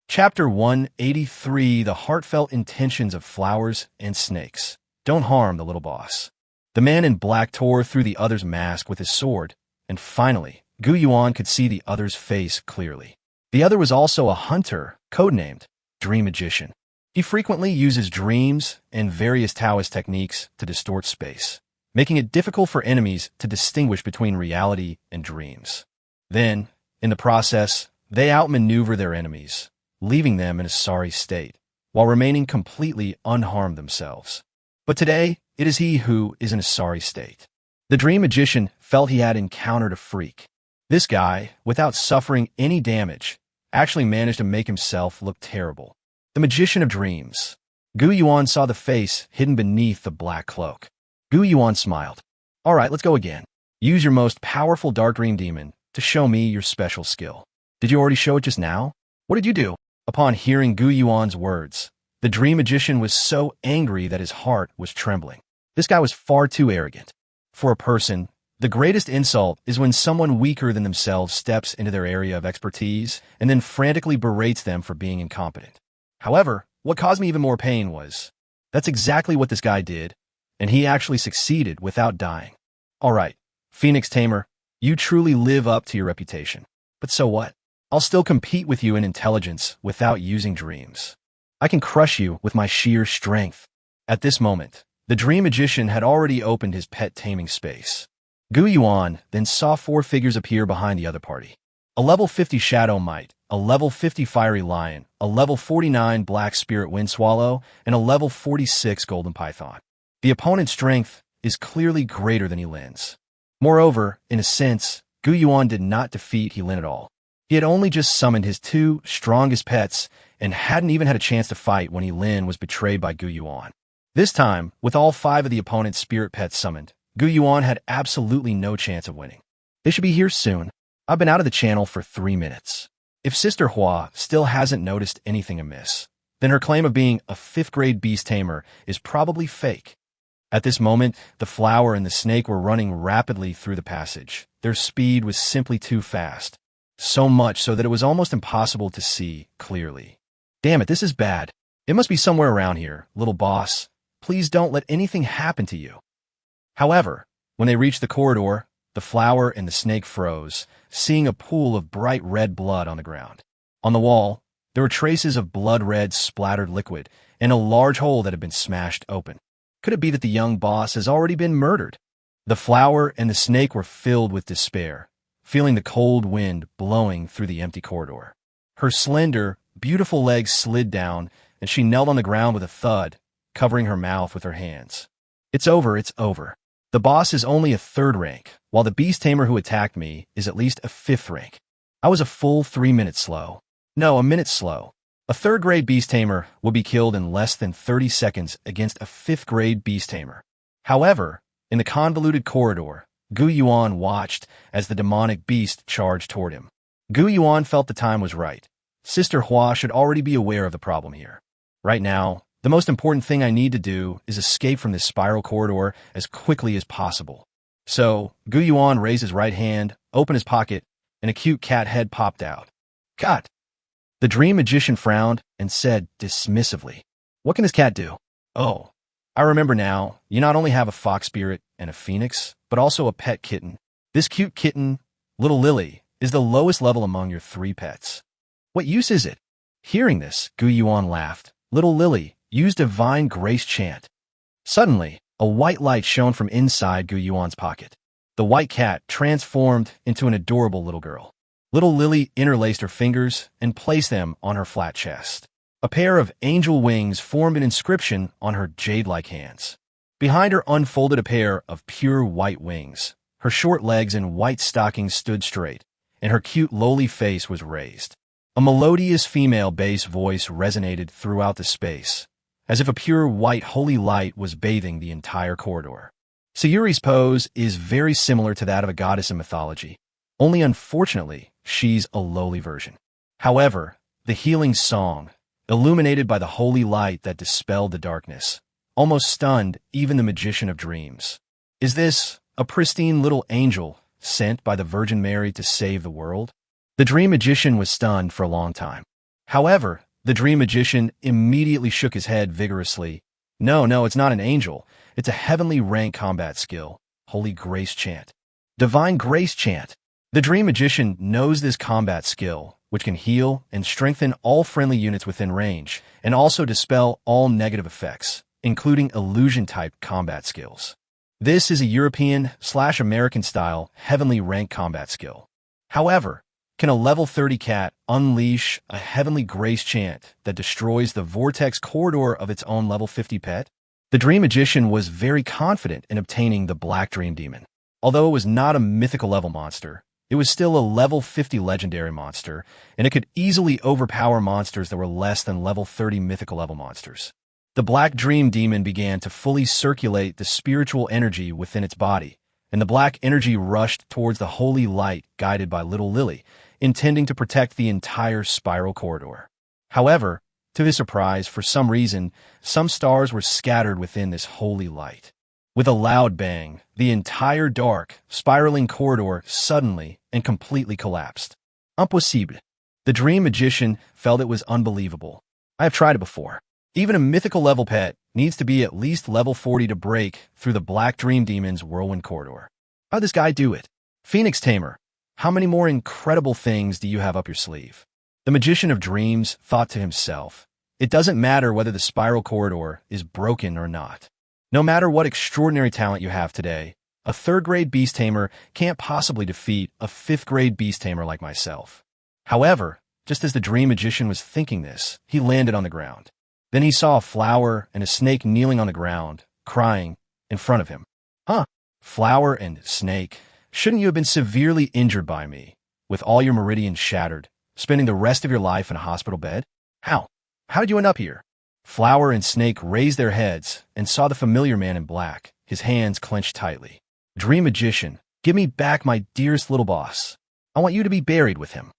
Chapter 183, The Heartfelt Intentions of Flowers and Snakes. Don't harm the little boss. The man in black tore through the other's mask with his sword, and finally, Gu Yuan could see the other's face clearly. The other was also a hunter, codenamed Dream Magician. He frequently uses dreams and various Taoist techniques to distort space, making it difficult for enemies to distinguish between reality and dreams. Then, in the process, they outmaneuver their enemies, leaving them in a sorry state, while remaining completely unharmed themselves. But today, it is he who is in a sorry state. The Dream Magician felt he had encountered a freak. This guy, without suffering any damage, actually managed to make himself look terrible. The Magician of Dreams. Gu Yuan saw the face hidden beneath the black cloak. Gu Yuan smiled. All right, let's go again. Use your most powerful Dark Dream Demon to show me your special skill. Did you already show it just now? What did you do? Upon hearing Gu Yuan's words, The dream magician was so angry that his heart was trembling. This guy was far too arrogant. For a person, the greatest insult is when someone weaker than themselves steps into their area of expertise and then frantically berates them for being incompetent. However, what caused me even more pain was, that's exactly what this guy did, and he actually succeeded without dying. All right, Phoenix Tamer, you truly live up to your reputation. But so what? I'll still compete with you in intelligence without using dreams. I can crush you with my sheer strength. At this moment, the dream magician had already opened his pet taming space. Gu Yuan then saw 4 figures appear behind the other party. A level 50 Shadow Mite, a level 50 Fiery Lion, a level 49 Black Spirit Wind Swallow, and a level 46 Golden Python. The opponent's strength is clearly greater than Yilin's. Moreover, in a sense, Gu Yuan did not defeat Yilin at all. He had only just summoned his 2 strongest pets and hadn't even had a chance to fight when Yilin was betrayed by Gu Yuan. This time, with all 5 of the opponent's spirit pets summoned, Gu Yuan had absolutely no chance of winning. They should be here soon. I've been out of the channel for 3 minutes. If Sister Hua still hasn't noticed anything amiss, then her claim of being a 5th-grade beast tamer is probably fake. At this moment, the flower and the snake were running rapidly through the passage. Their speed was simply too fast. So much so that it was almost impossible to see clearly. Damn it, this is bad. It must be somewhere around here, little boss. Please don't let anything happen to you. However, when they reached the corridor, the flower and the snake froze, seeing a pool of bright red blood on the ground. On the wall, there were traces of blood-red splattered liquid and a large hole that had been smashed open. Could it be that the young boss has already been murdered? The flower and the snake were filled with despair, feeling the cold wind blowing through the empty corridor. Her slender, beautiful legs slid down, and she knelt on the ground with a thud, covering her mouth with her hands. It's over, it's over. The boss is only a 3rd rank, while the beast tamer who attacked me is at least a 5th rank. I was a full 3 minutes slow. No, a minute slow. A 3rd-grade beast tamer would be killed in less than 30 seconds against a 5th-grade beast tamer. However, in the convoluted corridor, Gu Yuan watched as the demonic beast charged toward him. Gu Yuan felt the time was right. Sister Hua should already be aware of the problem here. Right now, the most important thing I need to do is escape from this spiral corridor as quickly as possible. So, Gu Yuan raised his right hand, opened his pocket, and a cute cat head popped out. Cut! The dream magician frowned and said dismissively, "What can this cat do?" "Oh, I remember now. You not only have a fox spirit and a phoenix, but also a pet kitten. This cute kitten, little Lily, is the lowest level among your 3 pets. What use is it?" Hearing this, Gu Yuan laughed. Little Lily, use Divine Grace chant. Suddenly, a white light shone from inside Gu Yuan's pocket. The white cat transformed into an adorable little girl. Little Lily interlaced her fingers and placed them on her flat chest. A pair of angel wings formed an inscription on her jade-like hands. Behind her unfolded a pair of pure white wings. Her short legs and white stockings stood straight, and her cute lowly face was raised. A melodious female bass voice resonated throughout the space, as if a pure white holy light was bathing the entire corridor. Sayuri's pose is very similar to that of a goddess in mythology, only unfortunately, she's a lowly version. However, the healing song, illuminated by the holy light that dispelled the darkness, almost stunned even the magician of dreams. Is this a pristine little angel sent by the Virgin Mary to save the world? The dream magician was stunned for a long time. However, the dream magician immediately shook his head vigorously. No, it's not an angel. It's a heavenly rank combat skill, Holy Grace Chant. Divine Grace Chant. The dream magician knows this combat skill, which can heal and strengthen all friendly units within range, and also dispel all negative effects, including illusion-type combat skills. This is a European/American style heavenly rank combat skill. However, can a level 30 cat unleash a heavenly grace chant that destroys the vortex corridor of its own level 50 pet? The dream magician was very confident in obtaining the Black Dream Demon. Although it was not a mythical level monster, it was still a level 50 legendary monster, and it could easily overpower monsters that were less than level 30 mythical level monsters. The Black Dream Demon began to fully circulate the spiritual energy within its body, and the black energy rushed towards the holy light guided by little Lily, intending to protect the entire spiral corridor. However, To his surprise, for some reason, some stars were scattered within this holy light. With a loud bang, the entire dark, spiraling corridor suddenly and completely collapsed. Impossible. The dream magician felt it was unbelievable. I have tried it before. Even a mythical level pet needs to be at least level 40 to break through the Black Dream Demon's whirlwind corridor. How'd this guy do it? Phoenix Tamer, how many more incredible things do you have up your sleeve? The magician of dreams thought to himself, it doesn't matter whether the spiral corridor is broken or not. No matter what extraordinary talent you have today, a third-grade beast tamer can't possibly defeat a fifth-grade beast tamer like myself. However, just as the dream magician was thinking this, he landed on the ground. Then he saw a flower and a snake kneeling on the ground, crying, in front of him. Huh? Flower and snake, shouldn't you have been severely injured by me, with all your meridians shattered, spending the rest of your life in a hospital bed? How? How did you end up here? Flower and snake raised their heads and saw the familiar man in black, his hands clenched tightly. Dream magician, give me back my dearest little boss. I want you to be buried with him.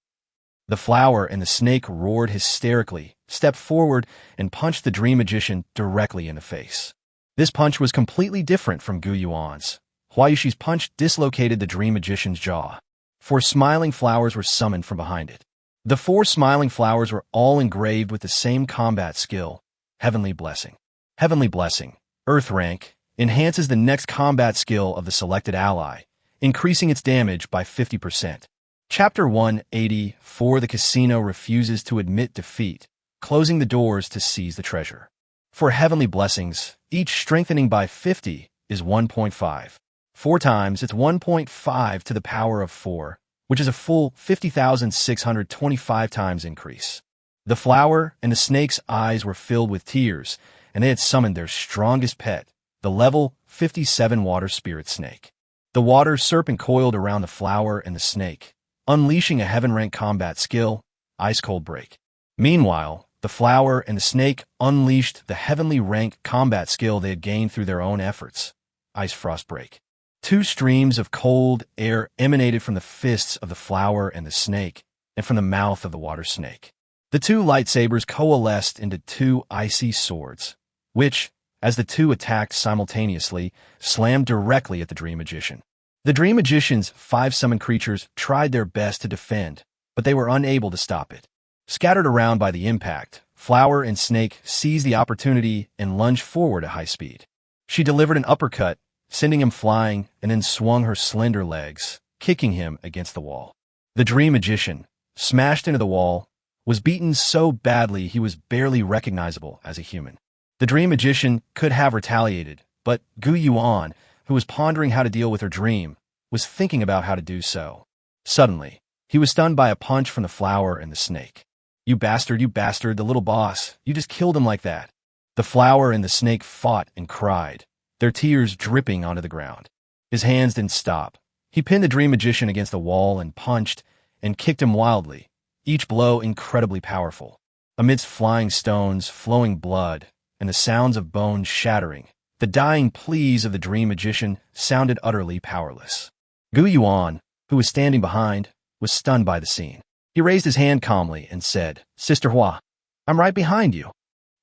The flower and the snake roared hysterically, stepped forward, and punched the dream magician directly in the face. This punch was completely different from Gu Yuan's. Hua Yushi's punch dislocated the dream magician's jaw. 4 smiling flowers were summoned from behind it. The 4 smiling flowers were all engraved with the same combat skill, Heavenly Blessing. Heavenly Blessing, Earth rank, enhances the next combat skill of the selected ally, increasing its damage by 50%. Chapter 184. The casino refuses to admit defeat, closing the doors to seize the treasure. For heavenly blessings, each strengthening by 50 is 1.5. 4 times, it's 1.5 to the power of 4, which is a full 50,625 times increase. The flower and the snake's eyes were filled with tears, and they had summoned their strongest pet, the level 57 water spirit snake. The water serpent coiled around the flower and the snake, unleashing a heaven-rank combat skill, Ice Cold Break. Meanwhile, the flower and the snake unleashed the heavenly rank combat skill they had gained through their own efforts, Ice Frost Break. 2 streams of cold air emanated from the fists of the flower and the snake, and from the mouth of the water snake. The 2 lightsabers coalesced into 2 icy swords, which, as the 2 attacked simultaneously, slammed directly at the dream magician. The dream magician's 5 summoned creatures tried their best to defend, but they were unable to stop it. Scattered around by the impact, Flower and Snake seized the opportunity and lunged forward at high speed. She delivered an uppercut, sending him flying, and then swung her slender legs, kicking him against the wall. The dream magician, smashed into the wall, was beaten so badly he was barely recognizable as a human. The dream magician could have retaliated, but Gu Yuan, who was pondering how to deal with her dream, was thinking about how to do so. Suddenly, he was stunned by a punch from the flower and the snake. You bastard, the little boss, you just killed him like that." The flower and the snake fought and cried, their tears dripping onto the ground. His hands didn't stop. He pinned the dream magician against the wall and punched and kicked him wildly, each blow incredibly powerful. Amidst flying stones, flowing blood, and the sounds of bones shattering, the dying pleas of the dream magician sounded utterly powerless. Gu Yuan, who was standing behind, was stunned by the scene. He raised his hand calmly and said, "Sister Hua, I'm right behind you."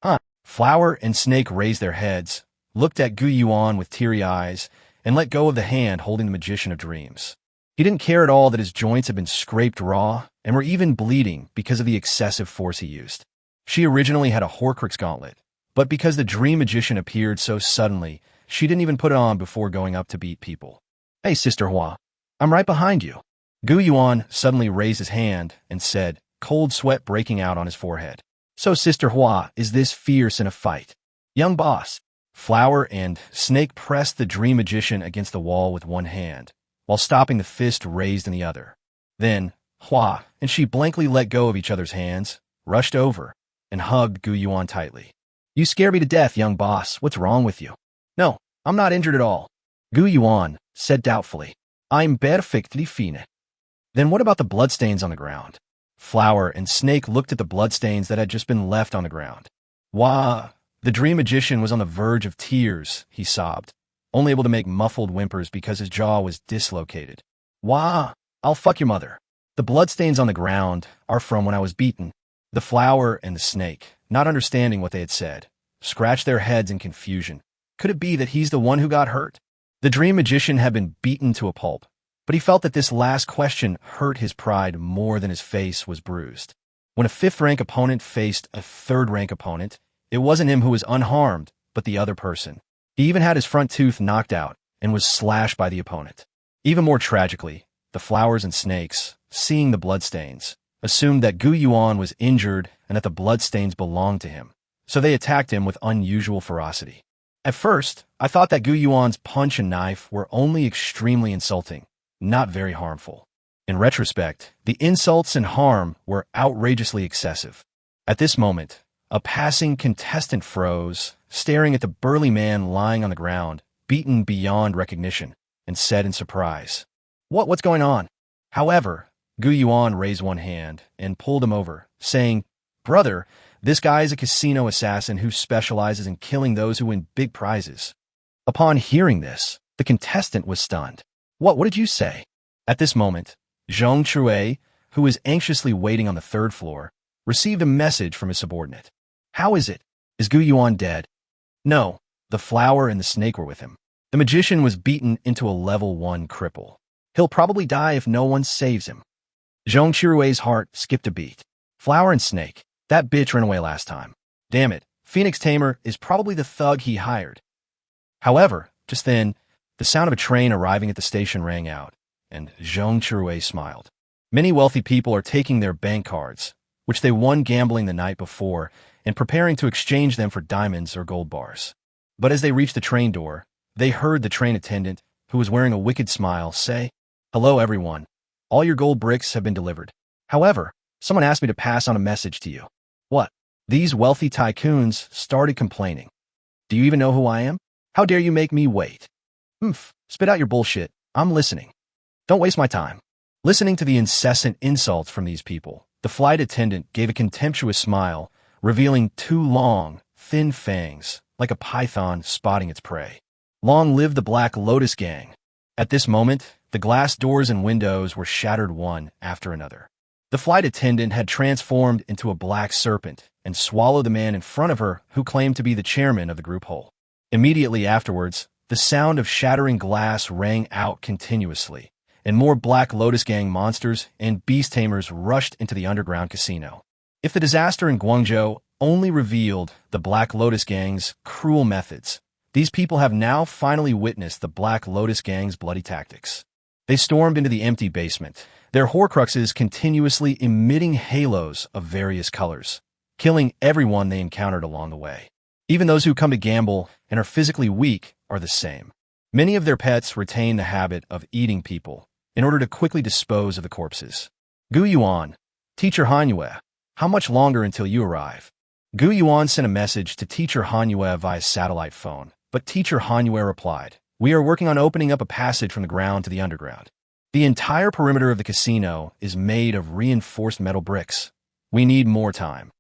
"Huh?" Flower and Snake raised their heads, looked at Gu Yuan with teary eyes, and let go of the hand holding the magician of dreams. He didn't care at all that his joints had been scraped raw and were even bleeding because of the excessive force he used. She originally had a Horcrux gauntlet, but because the dream magician appeared so suddenly, she didn't even put it on before going up to beat people. "Hey, Sister Hua, I'm right behind you." Gu Yuan suddenly raised his hand and said, cold sweat breaking out on his forehead. "So, Sister Hua, is this fierce in a fight?" "Young boss." Flower and Snake pressed the dream magician against the wall with one hand, while stopping the fist raised in the other. Then, Hua and she blankly let go of each other's hands, rushed over, and hugged Gu Yuan tightly. "You scare me to death, young boss. What's wrong with you?" "No, I'm not injured at all," Gu Yuan said doubtfully. "I'm perfectly fine." "Then what about the bloodstains on the ground?" Flower and Snake looked at the bloodstains that had just been left on the ground. "Wah!" The dream magician was on the verge of tears, he sobbed, only able to make muffled whimpers because his jaw was dislocated. "Wah! I'll fuck your mother. The bloodstains on the ground are from when I was beaten. The flower and the snake, not understanding what they had said, scratched their heads in confusion. Could it be that he's the one who got hurt? The dream magician had been beaten to a pulp, but he felt that this last question hurt his pride more than his face was bruised. When a fifth-rank opponent faced a third-rank opponent, it wasn't him who was unharmed, but the other person. He even had his front tooth knocked out and was slashed by the opponent. Even more tragically, the flowers and snakes, seeing the bloodstains, assumed that Gu Yuan was injured and that the bloodstains belonged to him, so they attacked him with unusual ferocity. At first, I thought that Gu Yuan's punch and knife were only extremely insulting, not very harmful. In retrospect, the insults and harm were outrageously excessive. At this moment, a passing contestant froze, staring at the burly man lying on the ground, beaten beyond recognition, and said in surprise, What's going on? However, Gu Yuan raised one hand and pulled him over, saying, Brother, this guy is a casino assassin who specializes in killing those who win big prizes. Upon hearing this, the contestant was stunned. What did you say? At this moment, Zhong Chue, who was anxiously waiting on the third floor, received a message from his subordinate. How is it? Is Gu Yuan dead? No, the flower and the snake were with him. The magician was beaten into a level 1 cripple. He'll probably die if no one saves him. Zhong Chirue's heart skipped a beat. Flower and snake. That bitch ran away last time. Damn it, Phoenix Tamer is probably the thug he hired. However, just then, the sound of a train arriving at the station rang out, and Zhong Chirui smiled. Many wealthy people are taking their bank cards, which they won gambling the night before, and preparing to exchange them for diamonds or gold bars. But as they reached the train door, they heard the train attendant, who was wearing a wicked smile, say, Hello, everyone. All your gold bricks have been delivered. However, someone asked me to pass on a message to you. What? These wealthy tycoons started complaining. Do you even know who I am? How dare you make me wait? Spit out your bullshit. I'm listening. Don't waste my time. Listening to the incessant insults from these people, the flight attendant gave a contemptuous smile, revealing 2 long, thin fangs, like a python spotting its prey. Long live the Black Lotus Gang. At this moment, the glass doors and windows were shattered one after another. The flight attendant had transformed into a black serpent and swallowed the man in front of her who claimed to be the chairman of the group whole. Immediately afterwards, the sound of shattering glass rang out continuously, and more Black Lotus Gang monsters and beast tamers rushed into the underground casino. If the disaster in Guangzhou only revealed the Black Lotus Gang's cruel methods, these people have now finally witnessed the Black Lotus Gang's bloody tactics. They stormed into the empty basement, their Horcruxes continuously emitting halos of various colors, killing everyone they encountered along the way. Even those who come to gamble and are physically weak are the same. Many of their pets retain the habit of eating people in order to quickly dispose of the corpses. Gu Yuan, Teacher Hanyue, how much longer until you arrive? Gu Yuan sent a message to Teacher Hanyue via satellite phone, but Teacher Hanyue replied, We are working on opening up a passage from the ground to the underground. The entire perimeter of the casino is made of reinforced metal bricks. We need more time.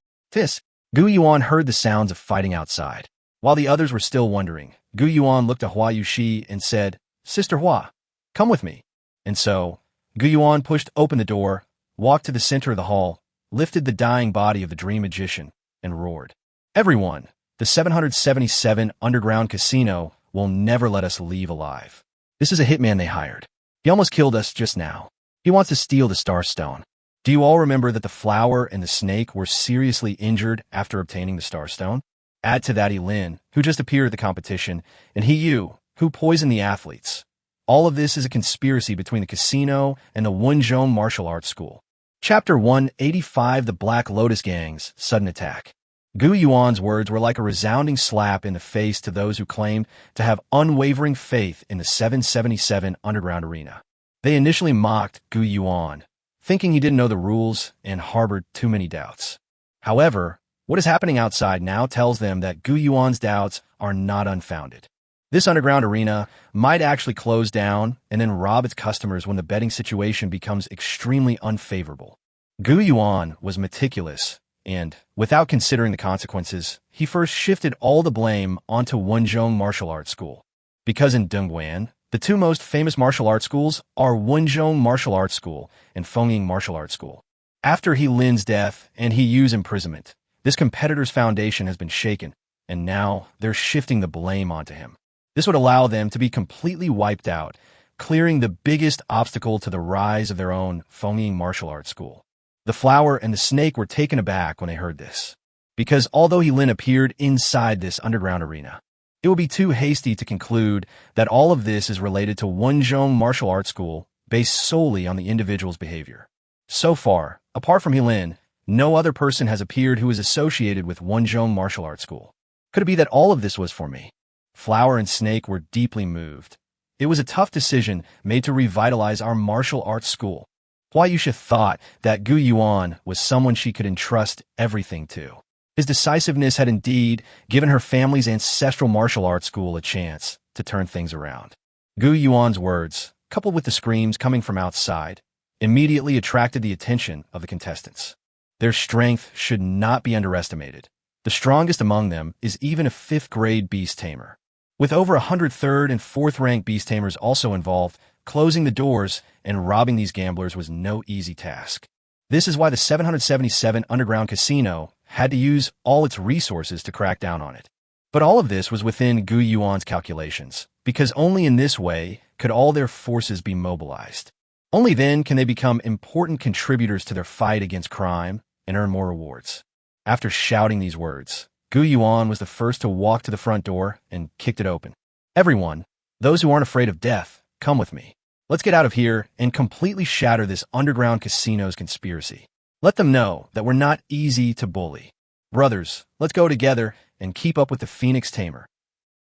Gu Yuan heard the sounds of fighting outside. While the others were still wondering, Gu Yuan looked at Hua Yushi and said, Sister Hua, come with me. And so, Gu Yuan pushed open the door, walked to the center of the hall, lifted the dying body of the dream magician, and roared. Everyone, the 777 underground casino will never let us leave alive. This is a hitman they hired. He almost killed us just now. He wants to steal the Star Stone. Do you all remember that the flower and the snake were seriously injured after obtaining the Star Stone? Add to that Lin, who just appeared at the competition, and He Yu, who poisoned the athletes. All of this is a conspiracy between the casino and the Wenzhong Martial Arts School. Chapter 185: The Black Lotus Gang's Sudden Attack. Gu Yuan's words were like a resounding slap in the face to those who claimed to have unwavering faith in the 777 underground arena. They initially mocked Gu Yuan, thinking he didn't know the rules and harbored too many doubts. However, what is happening outside now tells them that Gu Yuan's doubts are not unfounded. This underground arena might actually close down and then rob its customers when the betting situation becomes extremely unfavorable. Gu Yuan was meticulous, and, without considering the consequences, he first shifted all the blame onto Wenzhong Martial Arts School. Because in Dongguan, the 2 most famous martial arts schools are Wenzhong Martial Arts School and Fengying Martial Arts School. After He Lin's death and He Yu's imprisonment, this competitor's foundation has been shaken, and now they're shifting the blame onto him. This would allow them to be completely wiped out, clearing the biggest obstacle to the rise of their own foaming martial arts school. The flower and the snake were taken aback when they heard this, because although He Lin appeared inside this underground arena, it would be too hasty to conclude that all of this is related to Wenzhong Martial Arts School based solely on the individual's behavior. So far, apart from He Lin, no other person has appeared who is associated with Wenzhong Martial Arts School. Could it be that all of this was for me? Flower and Snake were deeply moved. It was a tough decision made to revitalize our martial arts school. Hua Yusha thought that Gu Yuan was someone she could entrust everything to. His decisiveness had indeed given her family's ancestral martial arts school a chance to turn things around. Gu Yuan's words, coupled with the screams coming from outside, immediately attracted the attention of the contestants. Their strength should not be underestimated. The strongest among them is even a 5th-grade beast tamer. With over 100 3rd and 4th-ranked beast tamers also involved, closing the doors and robbing these gamblers was no easy task. This is why the 777 underground casino had to use all its resources to crack down on it. But all of this was within Gu Yuan's calculations, because only in this way could all their forces be mobilized. Only then can they become important contributors to their fight against crime and earn more rewards. After shouting these words, Gu Yuan was the first to walk to the front door and kicked it open. Everyone, those who aren't afraid of death, come with me. Let's get out of here and completely shatter this underground casino's conspiracy. Let them know that we're not easy to bully. Brothers, let's go together and keep up with the Phoenix Tamer.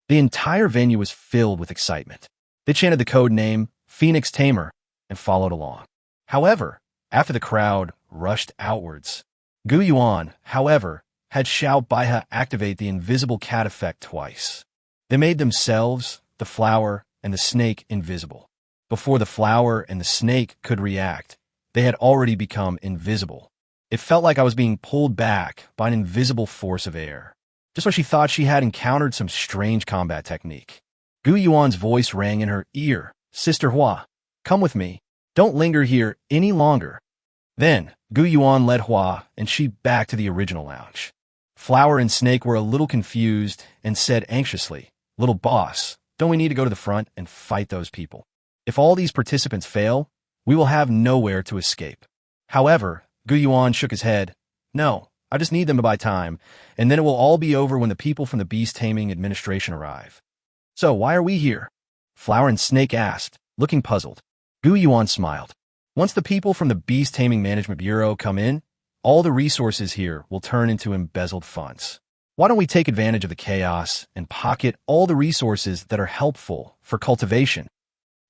The entire venue was filled with excitement. They chanted the code name, Phoenix Tamer, and followed along. However, after the crowd rushed outwards, Gu Yuan, however, had Xiao Baihe activate the invisible cat effect twice. They made themselves, the flower, and the snake invisible. Before the flower and the snake could react, they had already become invisible. It felt like I was being pulled back by an invisible force of air. Just when she thought she had encountered some strange combat technique, Gu Yuan's voice rang in her ear. Sister Hua, come with me. Don't linger here any longer. Then, Gu Yuan led Hua and she back to the original lounge. Flower and Snake were a little confused and said anxiously, Little boss, don't we need to go to the front and fight those people? If all these participants fail, we will have nowhere to escape. However, Gu Yuan shook his head. No, I just need them to buy time, and then it will all be over when the people from the Beast Taming Administration arrive. So why are we here? Flower and Snake asked, looking puzzled. Gu Yuan smiled. Once the people from the Beast Taming Management Bureau come in, all the resources here will turn into embezzled funds. Why don't we take advantage of the chaos and pocket all the resources that are helpful for cultivation?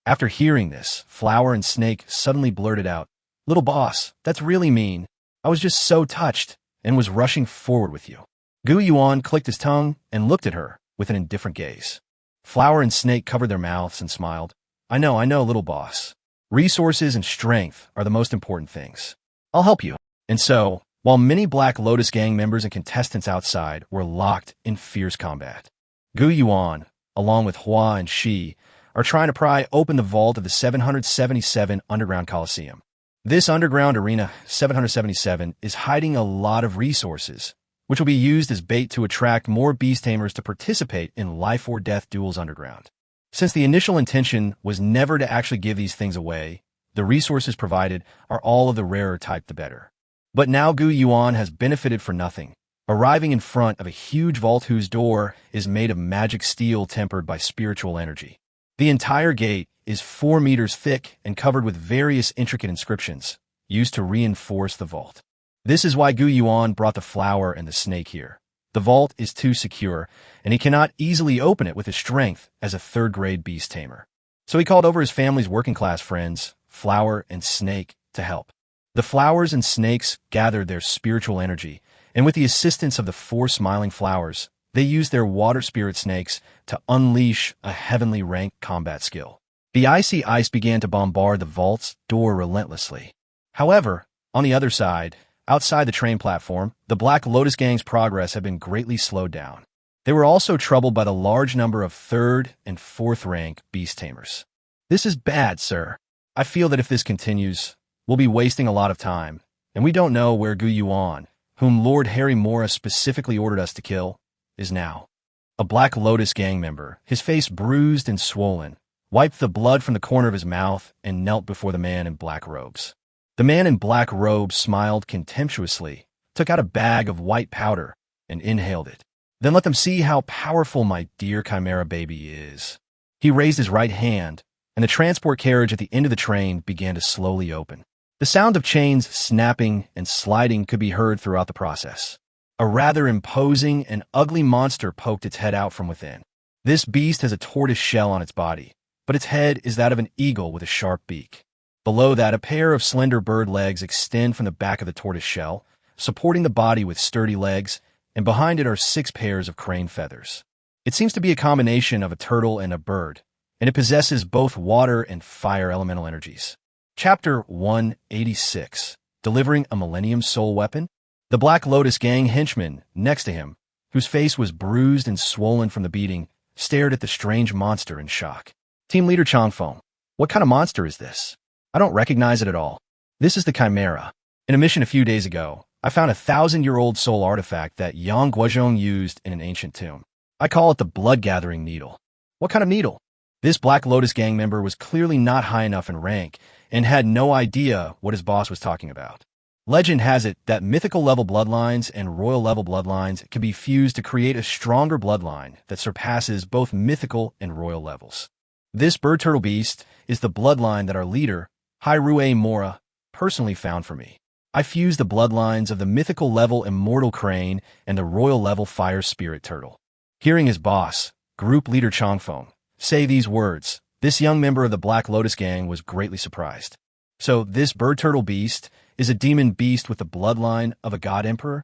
After hearing this, Flower and Snake suddenly blurted out, Little boss, that's really mean. I was just so touched and was rushing forward with you. Gu Yuan clicked his tongue and looked at her with an indifferent gaze. Flower and Snake covered their mouths and smiled. I know, little boss. Resources and strength are the most important things. I'll help you. And so, while many Black Lotus gang members and contestants outside were locked in fierce combat, Gu Yuan, along with Hua and Shi, are trying to pry open the vault of the 777 Underground Coliseum. This underground arena, 777, is hiding a lot of resources, which will be used as bait to attract more beast tamers to participate in life-or-death duels underground. Since the initial intention was never to actually give these things away, the resources provided are all of the rarer type the better. But now Gu Yuan has benefited for nothing, arriving in front of a huge vault whose door is made of magic steel tempered by spiritual energy. The entire gate is 4 meters thick and covered with various intricate inscriptions, used to reinforce the vault. This is why Gu Yuan brought the flower and the snake here. The vault is too secure, and he cannot easily open it with his strength as a 3rd-grade beast tamer. So he called over his family's working-class friends, Flower and Snake, to help. The flowers and snakes gathered their spiritual energy, and with the assistance of the 4 smiling flowers, they used their water spirit snakes to unleash a heavenly rank combat skill. The icy ice began to bombard the vault's door relentlessly. However, on the other side, outside the train platform, the Black Lotus gang's progress had been greatly slowed down. They were also troubled by the large number of 3rd and 4th rank beast tamers. This is bad, sir. I feel that if this continues, we'll be wasting a lot of time, and we don't know where Gu Yuan, whom Lord Harry Mora specifically ordered us to kill, is now. A Black Lotus gang member, his face bruised and swollen, wiped the blood from the corner of his mouth and knelt before the man in black robes. The man in black robes smiled contemptuously, took out a bag of white powder, and inhaled it. Then let them see how powerful my dear Chimera baby is. He raised his right hand, and the transport carriage at the end of the train began to slowly open. The sound of chains snapping and sliding could be heard throughout the process. A rather imposing and ugly monster poked its head out from within. This beast has a tortoise shell on its body, but its head is that of an eagle with a sharp beak. Below that, a pair of slender bird legs extend from the back of the tortoise shell, supporting the body with sturdy legs, and behind it are 6 pairs of crane feathers. It seems to be a combination of a turtle and a bird, and it possesses both water and fire elemental energies. Chapter 186, Delivering a Millennium Soul Weapon? The Black Lotus gang henchman next to him, whose face was bruised and swollen from the beating, stared at the strange monster in shock. Team Leader Changfeng, what kind of monster is this? I don't recognize it at all. This is the Chimera. In a mission a few days ago, I found a 1,000-year-old soul artifact that Yang Guozhong used in an ancient tomb. I call it the blood-gathering needle. What kind of needle? This Black Lotus gang member was clearly not high enough in rank and had no idea what his boss was talking about. Legend has it that mythical-level bloodlines and royal-level bloodlines can be fused to create a stronger bloodline that surpasses both mythical and royal levels. This bird turtle beast is the bloodline that our leader, Hairue Mora, personally found for me. I fused the bloodlines of the mythical-level immortal crane and the royal-level fire spirit turtle. Hearing his boss, group leader Changfeng, say these words, this young member of the Black Lotus gang was greatly surprised. So this bird turtle beast is a demon beast with the bloodline of a god emperor?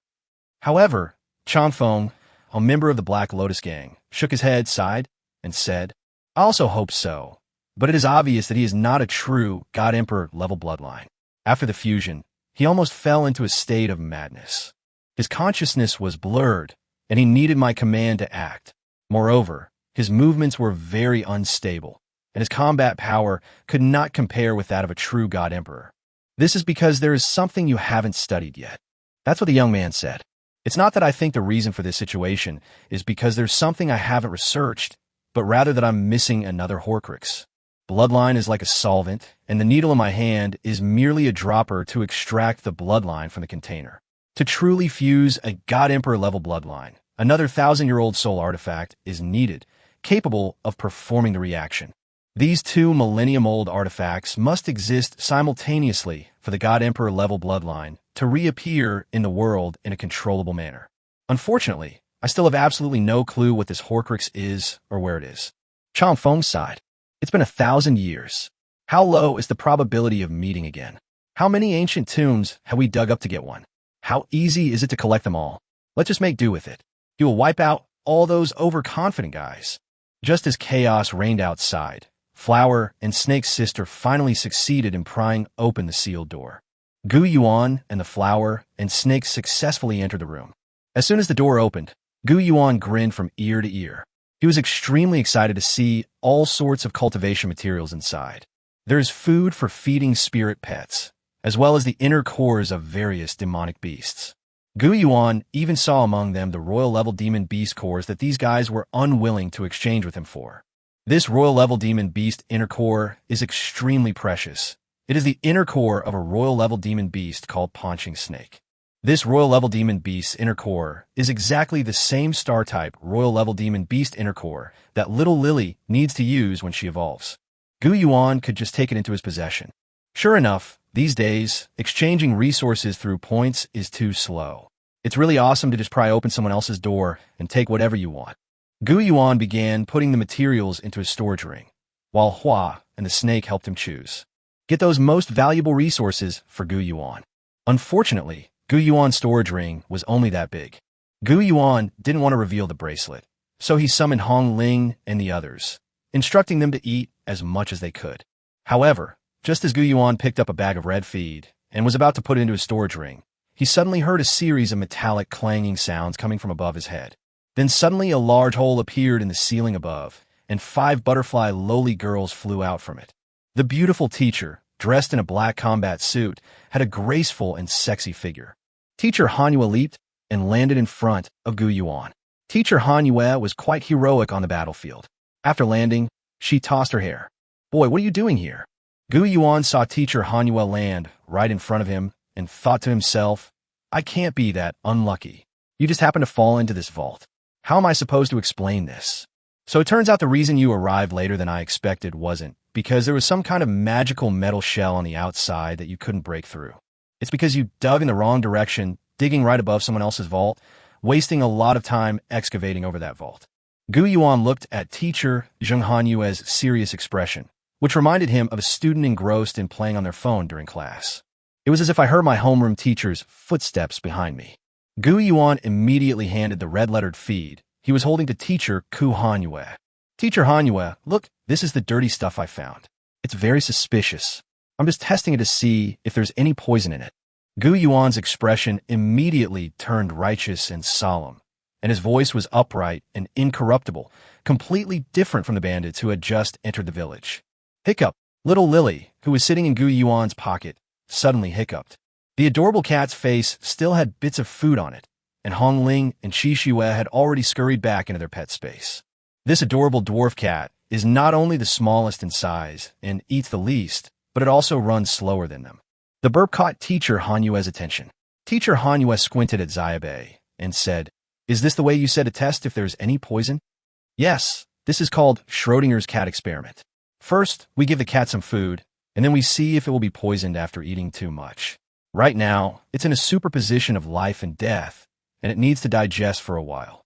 However, Changfeng, a member of the Black Lotus gang, shook his head, sighed, and said, I also hope so, but it is obvious that he is not a true god emperor level bloodline. After the fusion, he almost fell into a state of madness. His consciousness was blurred, and he needed my command to act. Moreover, his movements were very unstable, and his combat power could not compare with that of a true god emperor. This is because there is something you haven't studied yet. That's what the young man said. It's not that I think the reason for this situation is because there's something I haven't researched, but rather that I'm missing another Horcrux. Bloodline is like a solvent, and the needle in my hand is merely a dropper to extract the bloodline from the container. To truly fuse a God Emperor level bloodline, another 1,000-year-old soul artifact is needed, capable of performing the reaction. These 2 millennium-old artifacts must exist simultaneously for the God Emperor level bloodline to reappear in the world in a controllable manner. Unfortunately, I still have absolutely no clue what this Horcrux is or where it is. Changfeng sighed. It's been 1,000 years. How low is the probability of meeting again? How many ancient tombs have we dug up to get one? How easy is it to collect them all? Let's just make do with it. He will wipe out all those overconfident guys. Just as chaos reigned outside, Flower and Snake's sister finally succeeded in prying open the sealed door. Gu Yuan and the Flower and Snake successfully entered the room. As soon as the door opened, Gu Yuan grinned from ear to ear. He was extremely excited to see all sorts of cultivation materials inside. There is food for feeding spirit pets, as well as the inner cores of various demonic beasts. Gu Yuan even saw among them the royal-level demon beast cores that these guys were unwilling to exchange with him for. This royal-level demon beast inner core is extremely precious. It is the inner core of a royal-level demon beast called Punching Snake. This royal-level demon beast's inner core is exactly the same star-type royal-level demon beast inner core that little Lily needs to use when she evolves. Gu Yuan could just take it into his possession. Sure enough, these days, exchanging resources through points is too slow. It's really awesome to just pry open someone else's door and take whatever you want. Gu Yuan began putting the materials into his storage ring, while Hua and the snake helped him choose. Get those most valuable resources for Gu Yuan. Unfortunately, Gu Yuan's storage ring was only that big. Gu Yuan didn't want to reveal the bracelet, so he summoned Hong Ling and the others, instructing them to eat as much as they could. However, just as Gu Yuan picked up a bag of red feed and was about to put it into his storage ring, he suddenly heard a series of metallic clanging sounds coming from above his head. Then suddenly a large hole appeared in the ceiling above, and 5 butterfly lowly girls flew out from it. The beautiful teacher, dressed in a black combat suit, had a graceful and sexy figure. Teacher Hanhua leaped and landed in front of Gu Yuan. Teacher Hanhua was quite heroic on the battlefield. After landing, she tossed her hair. "Boy, what are you doing here?" Gu Yuan saw Teacher Hanhua land right in front of him and thought to himself, "I can't be that unlucky. You just happened to fall into this vault. How am I supposed to explain this?" So it turns out the reason you arrived later than I expected wasn't because there was some kind of magical metal shell on the outside that you couldn't break through. It's because you dug in the wrong direction, digging right above someone else's vault, wasting a lot of time excavating over that vault. Gu Yuan looked at Teacher Zheng Hanyue's serious expression, which reminded him of a student engrossed in playing on their phone during class. It was as if I heard my homeroom teacher's footsteps behind me. Gu Yuan immediately handed the red-lettered feed he was holding to Teacher Gu Hanhua. "Teacher Hanhua, look, this is the dirty stuff I found. It's very suspicious. I'm just testing it to see if there's any poison in it." Gu Yuan's expression immediately turned righteous and solemn, and his voice was upright and incorruptible, completely different from the bandits who had just entered the village. Hiccup. Little Lily, who was sitting in Gu Yuan's pocket, suddenly hiccuped. The adorable cat's face still had bits of food on it, and Hong Ling and Qi Shue had already scurried back into their pet space. This adorable dwarf cat is not only the smallest in size and eats the least, but it also runs slower than them. The burp caught Teacher Hanhua's attention. Teacher Hanhua squinted at Xiaobei and said, "Is this the way you said to test if there's any poison?" "Yes, this is called Schrodinger's cat experiment. First, we give the cat some food, and then we see if it will be poisoned after eating too much. Right now, it's in a superposition of life and death, and it needs to digest for a while."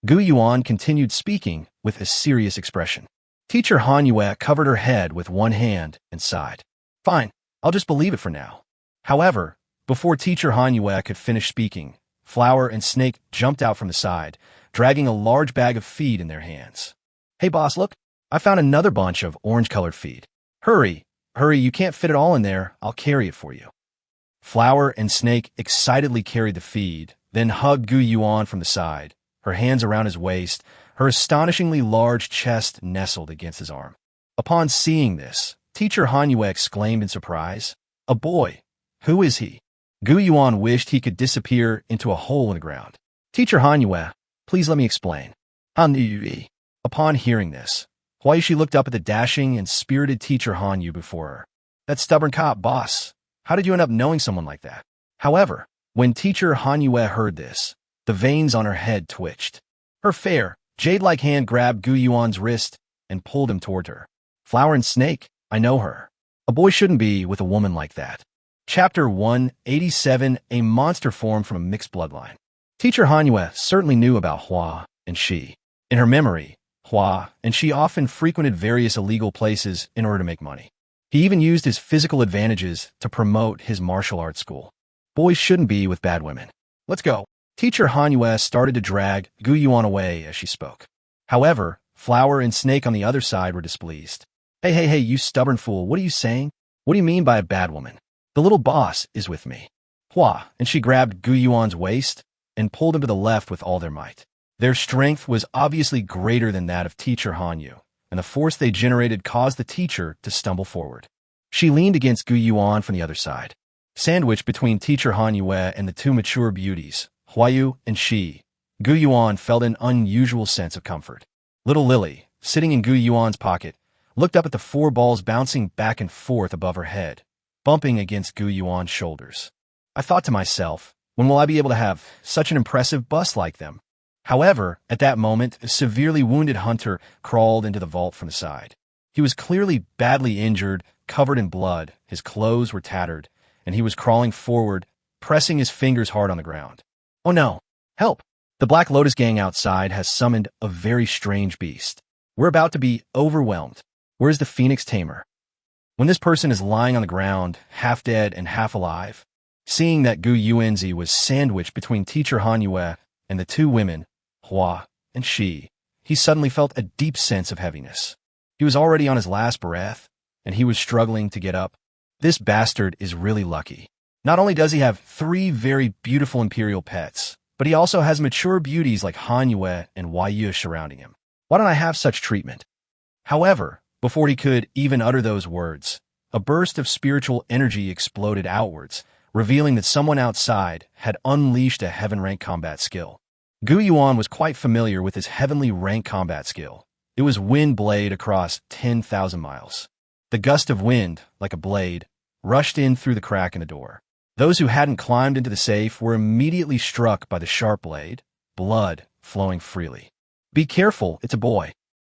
Gu Yuan continued speaking with a serious expression. Teacher Hanhua covered her head with one hand and sighed. "Fine, I'll just believe it for now." However, before Teacher Hanhua could finish speaking, Flower and Snake jumped out from the side, dragging a large bag of feed in their hands. "Hey boss, look, I found another bunch of orange-colored feed. Hurry, you can't fit it all in there, I'll carry it for you." Flower and Snake excitedly carried the feed, then hugged Gu Yuan from the side, her hands around his waist, her astonishingly large chest nestled against his arm. Upon seeing this, Teacher Hanhua exclaimed in surprise, "A boy! Who is he?" Gu Yuan wished he could disappear into a hole in the ground. "Teacher Hanhua, please let me explain." "Hanyu." Upon hearing this, Huaishi looked up at the dashing and spirited Teacher Hanyu before her. "That stubborn cop, boss. How did you end up knowing someone like that?" However, when Teacher Hanhua heard this, the veins on her head twitched. Her fair, jade-like hand grabbed Gu Yuan's wrist and pulled him toward her. "Flower and Snake, I know her. A boy shouldn't be with a woman like that." Chapter 187, A monster formed from a mixed bloodline. Teacher Hanhua certainly knew about Hua and Shi. In her memory, Hua and Shi often frequented various illegal places in order to make money. He even used his physical advantages to promote his martial arts school. Boys shouldn't be with bad women. "Let's go." Teacher Hanhua started to drag Gu Yuan away as she spoke. However, Flower and Snake on the other side were displeased. Hey, you stubborn fool, what are you saying? What do you mean by a bad woman? The little boss is with me." Hua, and she grabbed Gu Yuan's waist and pulled him to the left with all their might. Their strength was obviously greater than that of Teacher Hanyu, and the force they generated caused the teacher to stumble forward. She leaned against Gu Yuan from the other side. Sandwiched between Teacher Hanyu and the two mature beauties, Huayu and Shi, Gu Yuan felt an unusual sense of comfort. Little Lily, sitting in Gu Yuan's pocket, looked up at the four balls bouncing back and forth above her head, bumping against Gu Yuan's shoulders. I thought to myself, when will I be able to have such an impressive bust like them? However, at that moment, a severely wounded hunter crawled into the vault from the side. He was clearly badly injured, covered in blood, his clothes were tattered, and he was crawling forward, pressing his fingers hard on the ground. "Oh no! Help! The Black Lotus gang outside has summoned a very strange beast. We're about to be overwhelmed. Where's the Phoenix Tamer?" When this person is lying on the ground, half dead and half alive, seeing that Gu Yuanzi was sandwiched between Teacher Hanyu and the two women, Hua and Shi, he suddenly felt a deep sense of heaviness. He was already on his last breath, and he was struggling to get up. This bastard is really lucky. Not only does he have 3 very beautiful imperial pets, but he also has mature beauties like Hanyu and Huayu surrounding him. Why don't I have such treatment? However, before he could even utter those words, a burst of spiritual energy exploded outwards, revealing that someone outside had unleashed a heaven-rank combat skill. Gu Yuan was quite familiar with his heavenly rank combat skill. It was wind blade across 10,000 miles. The gust of wind, like a blade, rushed in through the crack in the door. Those who hadn't climbed into the safe were immediately struck by the sharp blade, blood flowing freely. Be careful, it's a boy.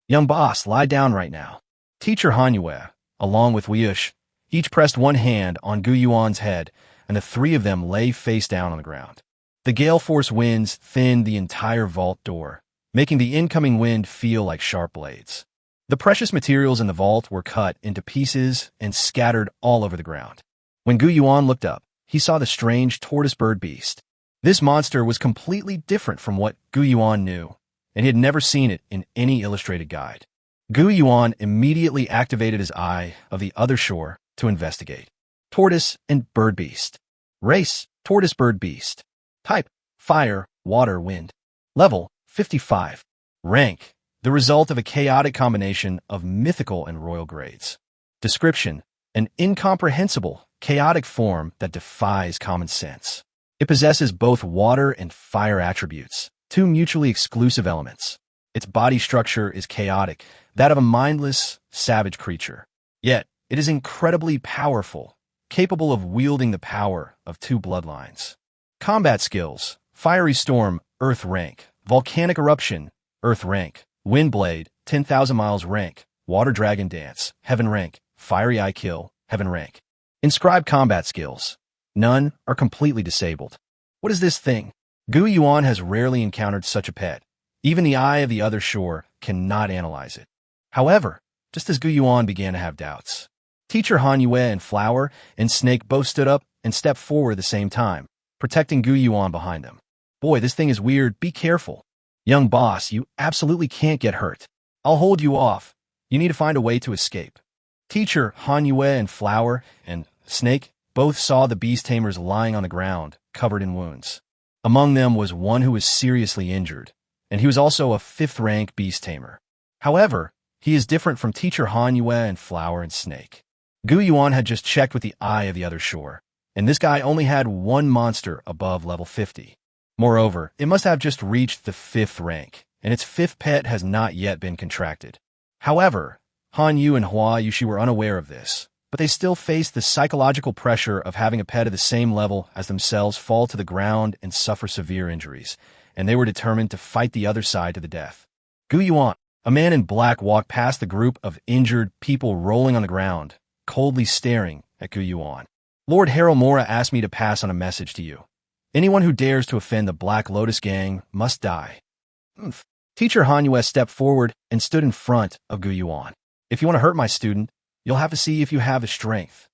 Young boss, lie down right now. Teacher Hanyue, along with Wiyush, each pressed one hand on Gu Yuan's head, and the three of them lay face down on the ground. The gale force winds thinned the entire vault door, making the incoming wind feel like sharp blades. The precious materials in the vault were cut into pieces and scattered all over the ground. When Gu Yuan looked up, he saw the strange tortoise bird beast. This monster was completely different from what Gu Yuan knew, and he had never seen it in any illustrated guide. Gu Yuan immediately activated his eye of the other shore to investigate. Tortoise and bird beast. Race, tortoise bird beast. Type, fire, water, wind. Level, 55. Rank, the result of a chaotic combination of mythical and royal grades. Description, an incomprehensible, chaotic form that defies common sense. It possesses both water and fire attributes, two mutually exclusive elements. Its body structure is chaotic, that of a mindless, savage creature. Yet, it is incredibly powerful, capable of wielding the power of two bloodlines. Combat skills, Fiery Storm, Earth rank, Volcanic Eruption, Earth rank, Wind Blade, 10,000 miles rank, Water Dragon Dance, Heaven rank, Fiery Eye Kill, Heaven rank. Inscribed combat skills. None are completely disabled. What is this thing? Gu Yuan has rarely encountered such a pet. Even the eye of the other shore cannot analyze it. However, just as Gu Yuan began to have doubts, Teacher Hanyue and Flower and Snake both stood up and stepped forward at the same time, protecting Gu Yuan behind them. Boy, this thing is weird. Be careful. Young boss, you absolutely can't get hurt. I'll hold you off. You need to find a way to escape. Teacher Hanyue and Flower and Snake both saw the beast tamers lying on the ground, covered in wounds. Among them was one who was seriously injured, and he was also a 5th-rank beast tamer. However, he is different from Teacher Hanyue and Flower and Snake. Gu Yuan had just checked with the eye of the other shore, and this guy only had one monster above level 50. Moreover, it must have just reached the 5th rank, and its 5th pet has not yet been contracted. However, Han Yu and Hua Yushi were unaware of this, but they still faced the psychological pressure of having a pet of the same level as themselves fall to the ground and suffer severe injuries, and they were determined to fight the other side to the death. Gu Yuan, a man in black, walked past the group of injured people rolling on the ground, coldly staring at Gu Yuan. Lord Harold Mora asked me to pass on a message to you. Anyone who dares to offend the Black Lotus Gang must die. Teacher Hanyue stepped forward and stood in front of Gu Yuan. If you want to hurt my student, you'll have to see if you have the strength.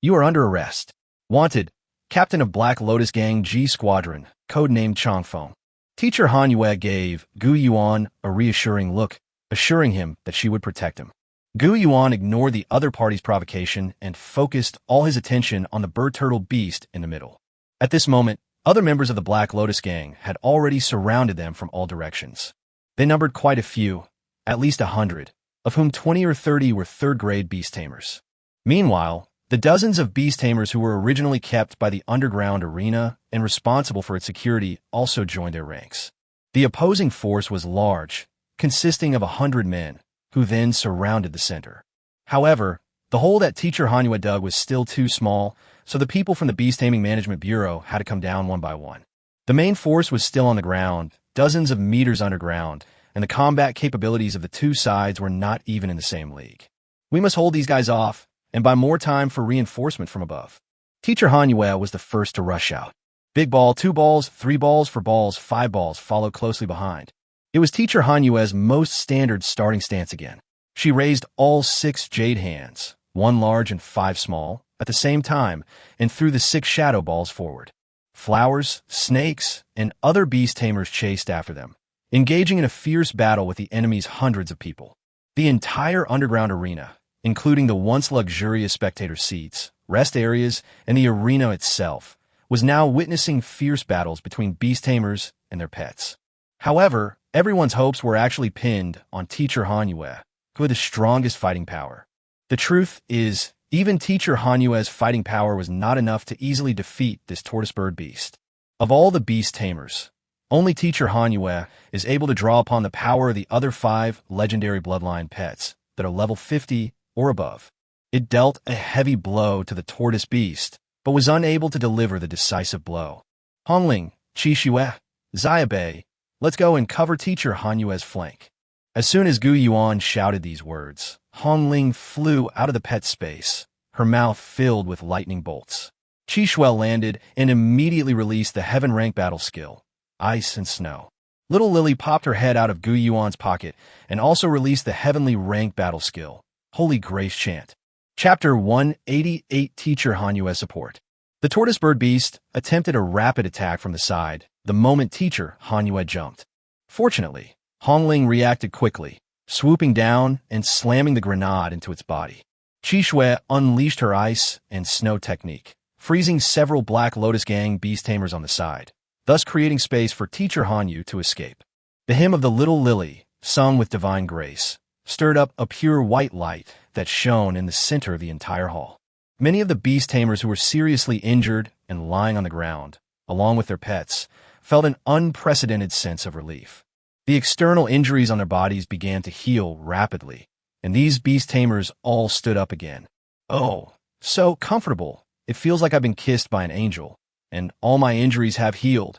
You are under arrest. Wanted, Captain of Black Lotus Gang G Squadron, codenamed Changfeng. Teacher Hanyue gave Gu Yuan a reassuring look, assuring him that she would protect him. Gu Yuan ignored the other party's provocation and focused all his attention on the bird turtle beast in the middle. At this moment, other members of the Black Lotus Gang had already surrounded them from all directions. They numbered quite a few, at least 100, of whom 20 or 30 were 3rd-grade beast tamers. Meanwhile, the dozens of beast tamers who were originally kept by the underground arena and responsible for its security also joined their ranks. The opposing force was large, consisting of 100 men, who then surrounded the center. However, the hole that Teacher Hanyue dug was still too small, so the people from the Beast Taming Management Bureau had to come down one by one. The main force was still on the ground, dozens of meters underground, and the combat capabilities of the two sides were not even in the same league. We must hold these guys off, and buy more time for reinforcement from above. Teacher Hanyue was the first to rush out. Big ball, 2 balls, 3 balls, 4 balls, 5 balls followed closely behind. It was Teacher Hanyue's most standard starting stance again. She raised all 6 jade hands, 1 large and 5 small, at the same time, and threw the 6 shadow balls forward. Flowers, snakes, and other beast tamers chased after them, engaging in a fierce battle with the enemy's hundreds of people. The entire underground arena, including the once luxurious spectator seats, rest areas, and the arena itself, was now witnessing fierce battles between beast tamers and their pets. However, everyone's hopes were actually pinned on Teacher Hanyue, who had the strongest fighting power. The truth is, Even teacher Han Yue's fighting power was not enough to easily defeat this tortoise bird beast. Of all the beast tamers, only teacher Han Yue is able to draw upon the power of the other 5 legendary bloodline pets that are level 50 or above. It dealt a heavy blow to the tortoise beast, but was unable to deliver the decisive blow. Hongling, Qixue, Xiaobei, let's go and cover teacher Han Yue's flank. As soon as Gu Yuan shouted these words, Hongling flew out of the pet space, her mouth filled with lightning bolts. Qixue landed and immediately released the heaven rank battle skill, Ice and Snow. Little Lily popped her head out of Gu Yuan's pocket and also released the heavenly rank battle skill, Holy Grace Chant. Chapter 188 Teacher Han Yue Support. The tortoise bird beast attempted a rapid attack from the side the moment teacher Han Yue jumped. Fortunately, Hongling reacted quickly, swooping down and slamming the grenade into its body. Qixue unleashed her ice and snow technique, freezing several Black Lotus Gang beast tamers on the side, thus creating space for teacher Han Yu to escape. The hymn of the Little Lily, sung with divine grace, stirred up a pure white light that shone in the center of the entire hall. Many of the beast tamers who were seriously injured and lying on the ground, along with their pets, felt an unprecedented sense of relief. The external injuries on their bodies began to heal rapidly, and these beast tamers all stood up again. Oh, so comfortable. It feels like I've been kissed by an angel, and all my injuries have healed.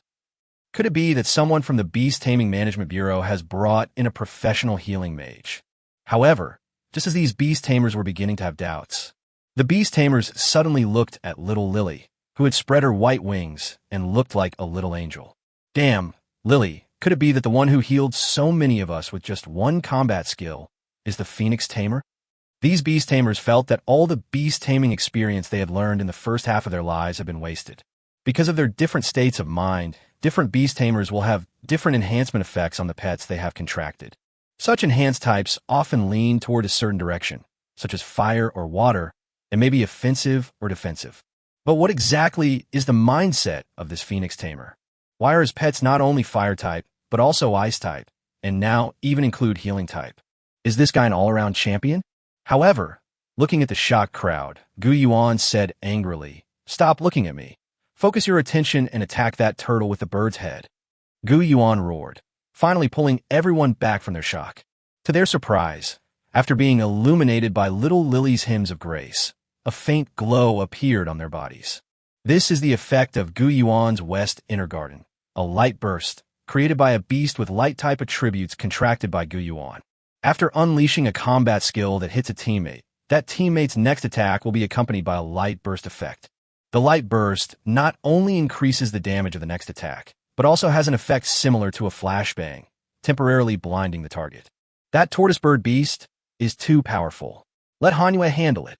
Could it be that someone from the Beast Taming Management Bureau has brought in a professional healing mage? However, just as these beast tamers were beginning to have doubts, the beast tamers suddenly looked at Little Lily, who had spread her white wings and looked like a little angel. Damn, Lily, could it be that the one who healed so many of us with just one combat skill is the Phoenix Tamer? These beast tamers felt that all the beast taming experience they had learned in the first half of their lives had been wasted. Because of their different states of mind, different beast tamers will have different enhancement effects on the pets they have contracted. Such enhanced types often lean toward a certain direction, such as fire or water, and may be offensive or defensive. But what exactly is the mindset of this Phoenix Tamer? Why are his pets not only fire type, but also ice type, and now even include healing type? Is this guy an all-around champion? However, looking at the shocked crowd, Gu Yuan said angrily, "Stop looking at me. Focus your attention and attack that turtle with the bird's head." Gu Yuan roared, finally pulling everyone back from their shock. To their surprise, after being illuminated by Little Lily's hymns of grace, a faint glow appeared on their bodies. This is the effect of Gu Yuan's West Inner Garden, a light burst, created by a beast with light-type attributes contracted by Gu Yuan. After unleashing a combat skill that hits a teammate, that teammate's next attack will be accompanied by a light burst effect. The light burst not only increases the damage of the next attack, but also has an effect similar to a flashbang, temporarily blinding the target. That tortoise bird beast is too powerful. Let Han Yue handle it.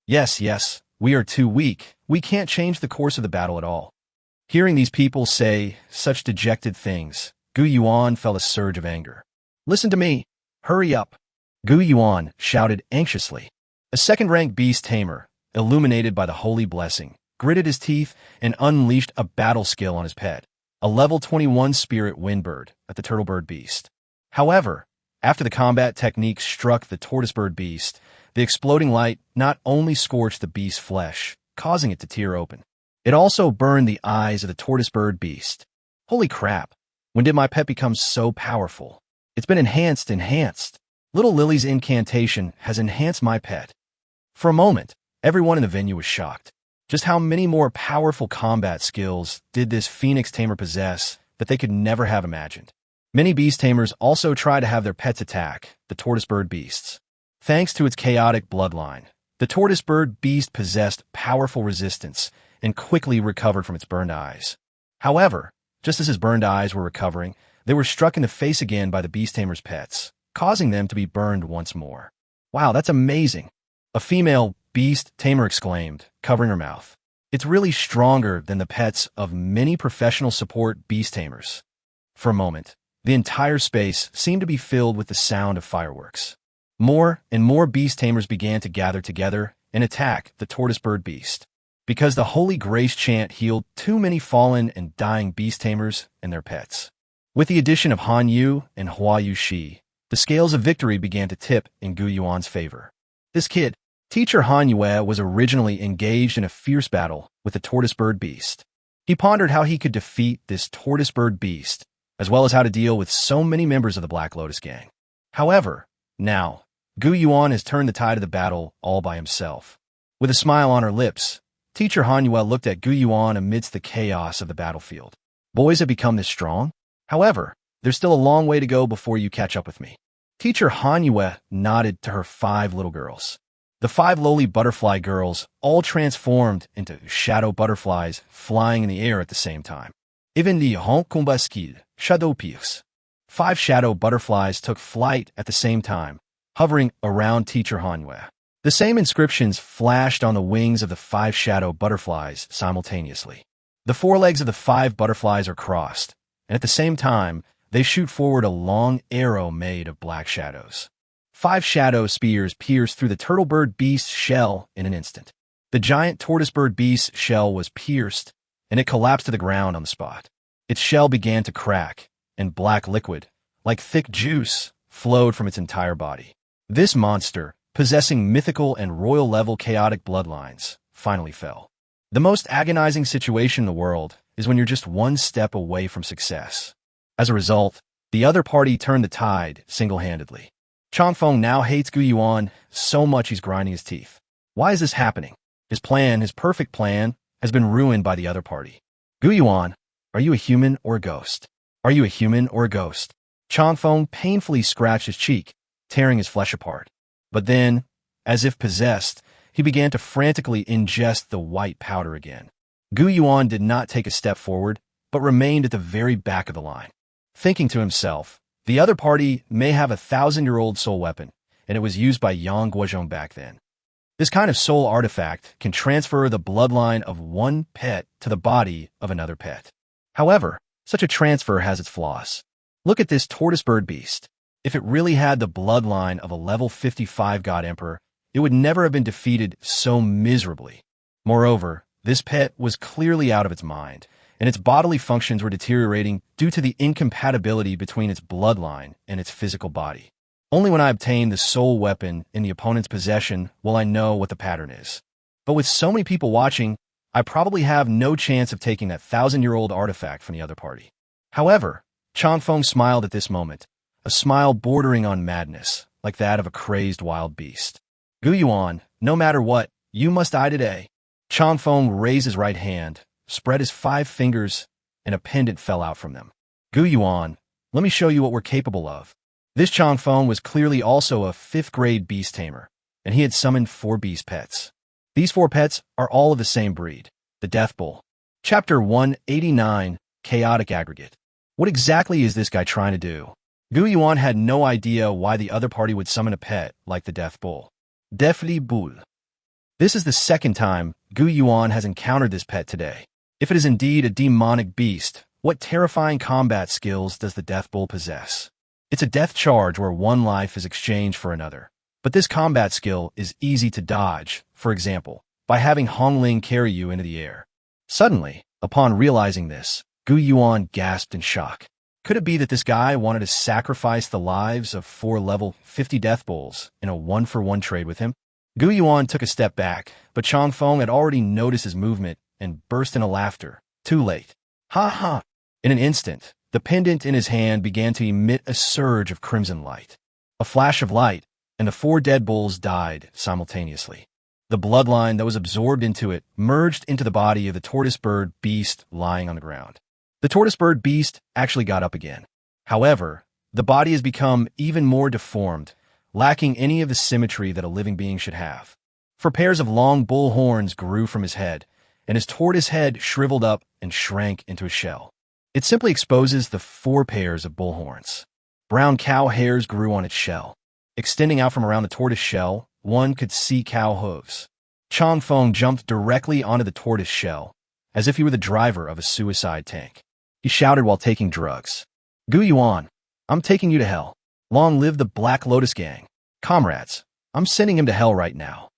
Yes, we are too weak. We can't change the course of the battle at all. Hearing these people say such dejected things, Gu Yuan felt a surge of anger. Listen to me. Hurry up. Gu Yuan shouted anxiously. A second-rank beast tamer, illuminated by the holy blessing, gritted his teeth and unleashed a battle skill on his pet, a level 21 spirit windbird at the turtlebird beast. However, after the combat technique struck the tortoisebird beast, the exploding light not only scorched the beast's flesh, causing it to tear open, it also burned the eyes of the tortoisebird beast. Holy crap, when did my pet become so powerful? It's been enhanced. Little Lily's incantation has enhanced my pet. For a moment, everyone in the venue was shocked. Just how many more powerful combat skills did this Phoenix Tamer possess that they could never have imagined? Many beast tamers also try to have their pets attack the tortoisebird beasts. Thanks to its chaotic bloodline, the tortoisebird beast possessed powerful resistance and quickly recovered from its burned eyes. However, just as his burned eyes were recovering, they were struck in the face again by the beast tamer's pets, causing them to be burned once more. Wow, that's amazing! A female beast tamer exclaimed, covering her mouth. It's really stronger than the pets of many professional support beast tamers. For a moment, the entire space seemed to be filled with the sound of fireworks. More and more beast tamers began to gather together and attack the tortoisebird beast, because the Holy Grace chant healed too many fallen and dying beast tamers and their pets. With the addition of Han Yu and Hua Yushi, the scales of victory began to tip in Gu Yuan's favor. This kid, Teacher Han Yue was originally engaged in a fierce battle with the tortoise bird beast. He pondered how he could defeat this tortoise bird beast, as well as how to deal with so many members of the Black Lotus gang. However, now, Gu Yuan has turned the tide of the battle all by himself. With a smile on her lips, Teacher Han Yue looked at Gu Yuan amidst the chaos of the battlefield. Boys have become this strong? However, there's still a long way to go before you catch up with me. Teacher Han Yue nodded to her 5 little girls. The 5 lowly butterfly girls all transformed into shadow butterflies flying in the air at the same time. Even the incapable shadow pierce. 5 shadow butterflies took flight at the same time, hovering around Teacher Han Yue. The same inscriptions flashed on the wings of the 5 shadow butterflies simultaneously. The forelegs of the 5 butterflies are crossed, and at the same time, they shoot forward a long arrow made of black shadows. 5 shadow spears pierced through the turtle bird beast's shell in an instant. The giant tortoise bird beast's shell was pierced, and it collapsed to the ground on the spot. Its shell began to crack, and black liquid, like thick juice, flowed from its entire body. This monster, possessing mythical and royal-level chaotic bloodlines, finally fell. The most agonizing situation in the world is when you're just one step away from success. As a result, the other party turned the tide single-handedly. Changfeng now hates Gu Yuan so much he's grinding his teeth. Why is this happening? His perfect plan, has been ruined by the other party. Gu Yuan, are you a human or a ghost? Are you a human or a ghost? Changfeng painfully scratched his cheek, tearing his flesh apart. But then, as if possessed, he began to frantically ingest the white powder again. Gu Yuan did not take a step forward, but remained at the very back of the line. Thinking to himself, the other party may have a 1,000-year-old soul weapon, and it was used by Yang Guozhong back then. This kind of soul artifact can transfer the bloodline of one pet to the body of another pet. However, such a transfer has its flaws. Look at this tortoise bird beast. If it really had the bloodline of a level 55 God Emperor, it would never have been defeated so miserably. Moreover, this pet was clearly out of its mind, and its bodily functions were deteriorating due to the incompatibility between its bloodline and its physical body. Only when I obtain the soul weapon in the opponent's possession will I know what the pattern is. But with so many people watching, I probably have no chance of taking that 1,000-year-old artifact from the other party. However, Changfeng smiled at this moment, a smile bordering on madness, like that of a crazed wild beast. Gu Yuan, no matter what, you must die today. Changfeng raised his right hand, spread his 5 fingers, and a pendant fell out from them. Gu Yuan, let me show you what we're capable of. This Changfeng was clearly also a 5th-grade beast tamer, and he had summoned 4 beast pets. These 4 pets are all of the same breed, the Death Bull. Chapter 189, Chaotic Aggregate. What exactly is this guy trying to do? Gu Yuan had no idea why the other party would summon a pet like the Death Bull. Deathly Bull. This is the 2nd time Gu Yuan has encountered this pet today. If it is indeed a demonic beast, what terrifying combat skills does the Death Bull possess? It's a death charge where one life is exchanged for another. But this combat skill is easy to dodge, for example, by having Hongling carry you into the air. Suddenly, upon realizing this, Gu Yuan gasped in shock. Could it be that this guy wanted to sacrifice the lives of 4 level 50 Death Bulls in a 1-for-1 trade with him? Gu Yuan took a step back, but Changfeng had already noticed his movement and burst into laughter. Too late. Ha ha! In an instant, the pendant in his hand began to emit a surge of crimson light. A flash of light, and the 4 dead bulls died simultaneously. The bloodline that was absorbed into it merged into the body of the tortoise bird beast lying on the ground. The tortoise bird beast actually got up again. However, the body has become even more deformed, lacking any of the symmetry that a living being should have. For pairs of long bull horns grew from his head, and his tortoise head shriveled up and shrank into a shell. It simply exposes the 4 pairs of bull horns. Brown cow hairs grew on its shell. Extending out from around the tortoise shell, one could see cow hooves. Changfeng jumped directly onto the tortoise shell, as if he were the driver of a suicide tank. He shouted while taking drugs. Gu Yuan, I'm taking you to hell. Long live the Black Lotus gang. Comrades, I'm sending him to hell right now.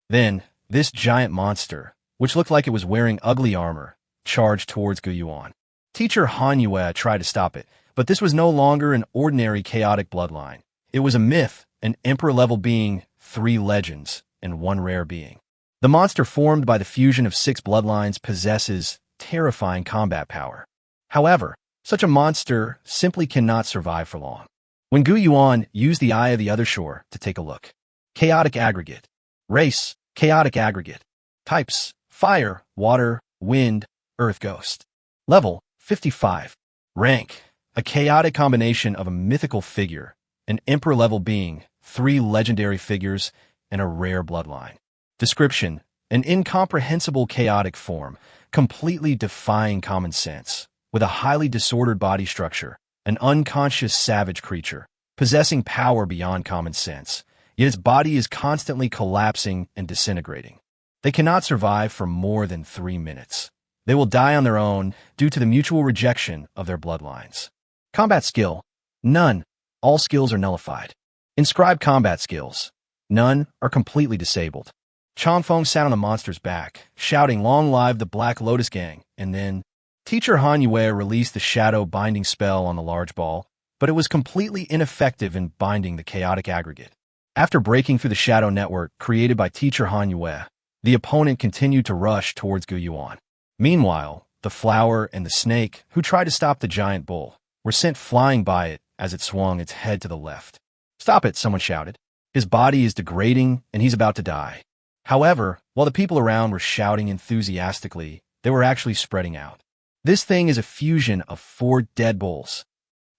Then, this giant monster, which looked like it was wearing ugly armor, charged towards Gu Yuan. Teacher Han Yue tried to stop it, but this was no longer an ordinary chaotic bloodline. It was a myth, an emperor-level being, 3 legends, and one rare being. The monster formed by the fusion of 6 bloodlines possesses terrifying combat power. However, such a monster simply cannot survive for long. When Gu Yuan used the eye of the other shore to take a look. Chaotic aggregate. Race, chaotic aggregate. Types, fire, water, wind, earth ghost. Level, 55. Rank, a chaotic combination of a mythical figure, an emperor-level being, 3 legendary figures, and a rare bloodline. Description, an incomprehensible chaotic form, completely defying common sense, with a highly disordered body structure, an unconscious savage creature, possessing power beyond common sense, yet its body is constantly collapsing and disintegrating. They cannot survive for more than 3 minutes. They will die on their own due to the mutual rejection of their bloodlines. Combat skill, none. All skills are nullified. Inscribed combat skills, none are completely disabled. Changfeng sat on the monster's back, shouting, "Long live the Black Lotus Gang," and then Teacher Han Yue released the shadow binding spell on the large ball, but it was completely ineffective in binding the chaotic aggregate. After breaking through the shadow network created by Teacher Han Yue, the opponent continued to rush towards Gu Yuan. Meanwhile, the flower and the snake, who tried to stop the giant bull, were sent flying by it as it swung its head to the left. "Stop it," someone shouted. "His body is degrading and he's about to die." However, while the people around were shouting enthusiastically, they were actually spreading out. This thing is a fusion of 4 dead bulls.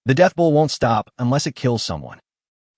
The death bull won't stop unless it kills someone.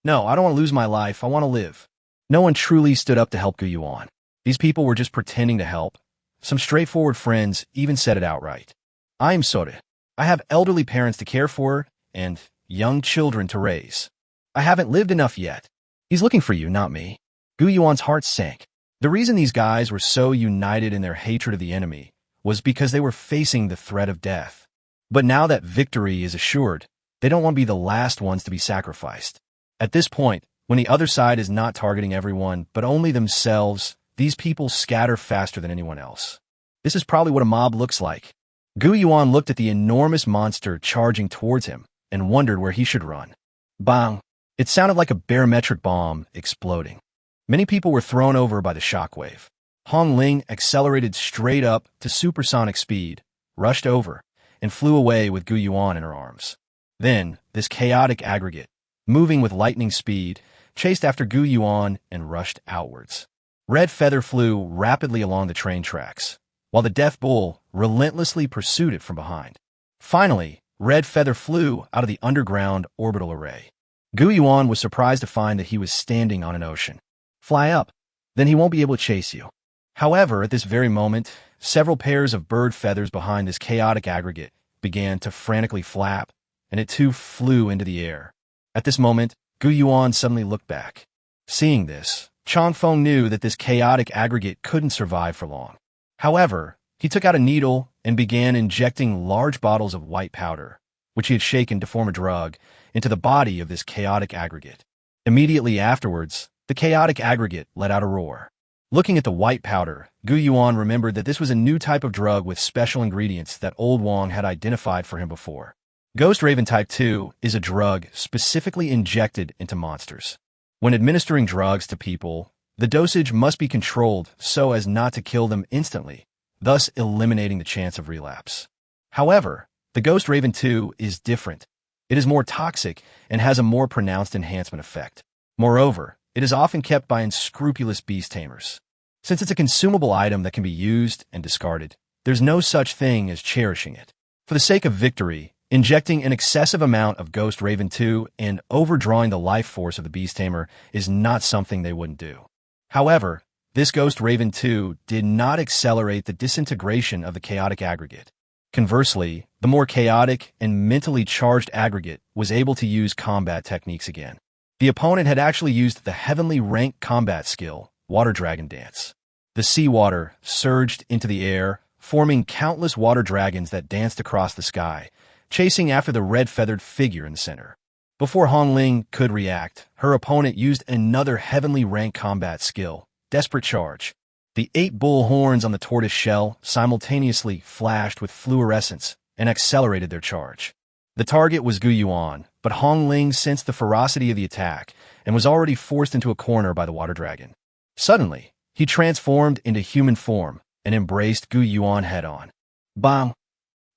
"No, I don't want to lose my life, I want to live." No one truly stood up to help Gu Yuan. These people were just pretending to help. Some straightforward friends even said it outright. "I am sorry. I have elderly parents to care for and young children to raise. I haven't lived enough yet." He's looking for you, not me. Gu Yuan's heart sank. The reason these guys were so united in their hatred of the enemy was because they were facing the threat of death. But now that victory is assured, they don't want to be the last ones to be sacrificed. At this point, when the other side is not targeting everyone, but only themselves, these people scatter faster than anyone else. This is probably what a mob looks like. Gu Yuan looked at the enormous monster charging towards him and wondered where he should run. Bang! It sounded like a barometric bomb exploding. Many people were thrown over by the shockwave. Hong Ling accelerated straight up to supersonic speed, rushed over, and flew away with Gu Yuan in her arms. Then, this chaotic aggregate, moving with lightning speed, chased after Gu Yuan and rushed outwards. Red Feather flew rapidly along the train tracks, while the Death Bull relentlessly pursued it from behind. Finally, Red Feather flew out of the underground orbital array. Gu Yuan was surprised to find that he was standing on an ocean. "Fly up, then he won't be able to chase you." However, at this very moment, several pairs of bird feathers behind this chaotic aggregate began to frantically flap, and it too flew into the air. At this moment, Gu Yuan suddenly looked back. Seeing this, Changfeng knew that this chaotic aggregate couldn't survive for long. However, he took out a needle and began injecting large bottles of white powder, which he had shaken to form a drug, into the body of this chaotic aggregate. Immediately afterwards, the chaotic aggregate let out a roar. Looking at the white powder, Gu Yuan remembered that this was a new type of drug with special ingredients that Old Wang had identified for him before. Ghost Raven Type 2 is a drug specifically injected into monsters. When administering drugs to people, the dosage must be controlled so as not to kill them instantly, thus eliminating the chance of relapse. However, the Ghost Raven 2 is different. It is more toxic and has a more pronounced enhancement effect. Moreover, it is often kept by unscrupulous beast tamers. Since it's a consumable item that can be used and discarded, there's no such thing as cherishing it. For the sake of victory, injecting an excessive amount of Ghost Raven 2 and overdrawing the life force of the beast tamer is not something they wouldn't do. However, this Ghost Raven 2 did not accelerate the disintegration of the chaotic aggregate. Conversely, the more chaotic and mentally charged aggregate was able to use combat techniques again. The opponent had actually used the heavenly rank combat skill, Water Dragon Dance. The seawater surged into the air, forming countless water dragons that danced across the sky, chasing after the red-feathered figure in the center. Before Hong Ling could react, her opponent used another heavenly rank combat skill, Desperate Charge. The 8 bull horns on the tortoise shell simultaneously flashed with fluorescence and accelerated their charge. The target was Gu Yuan, but Hong Ling sensed the ferocity of the attack and was already forced into a corner by the water dragon. Suddenly, he transformed into human form and embraced Gu Yuan head-on. Bang!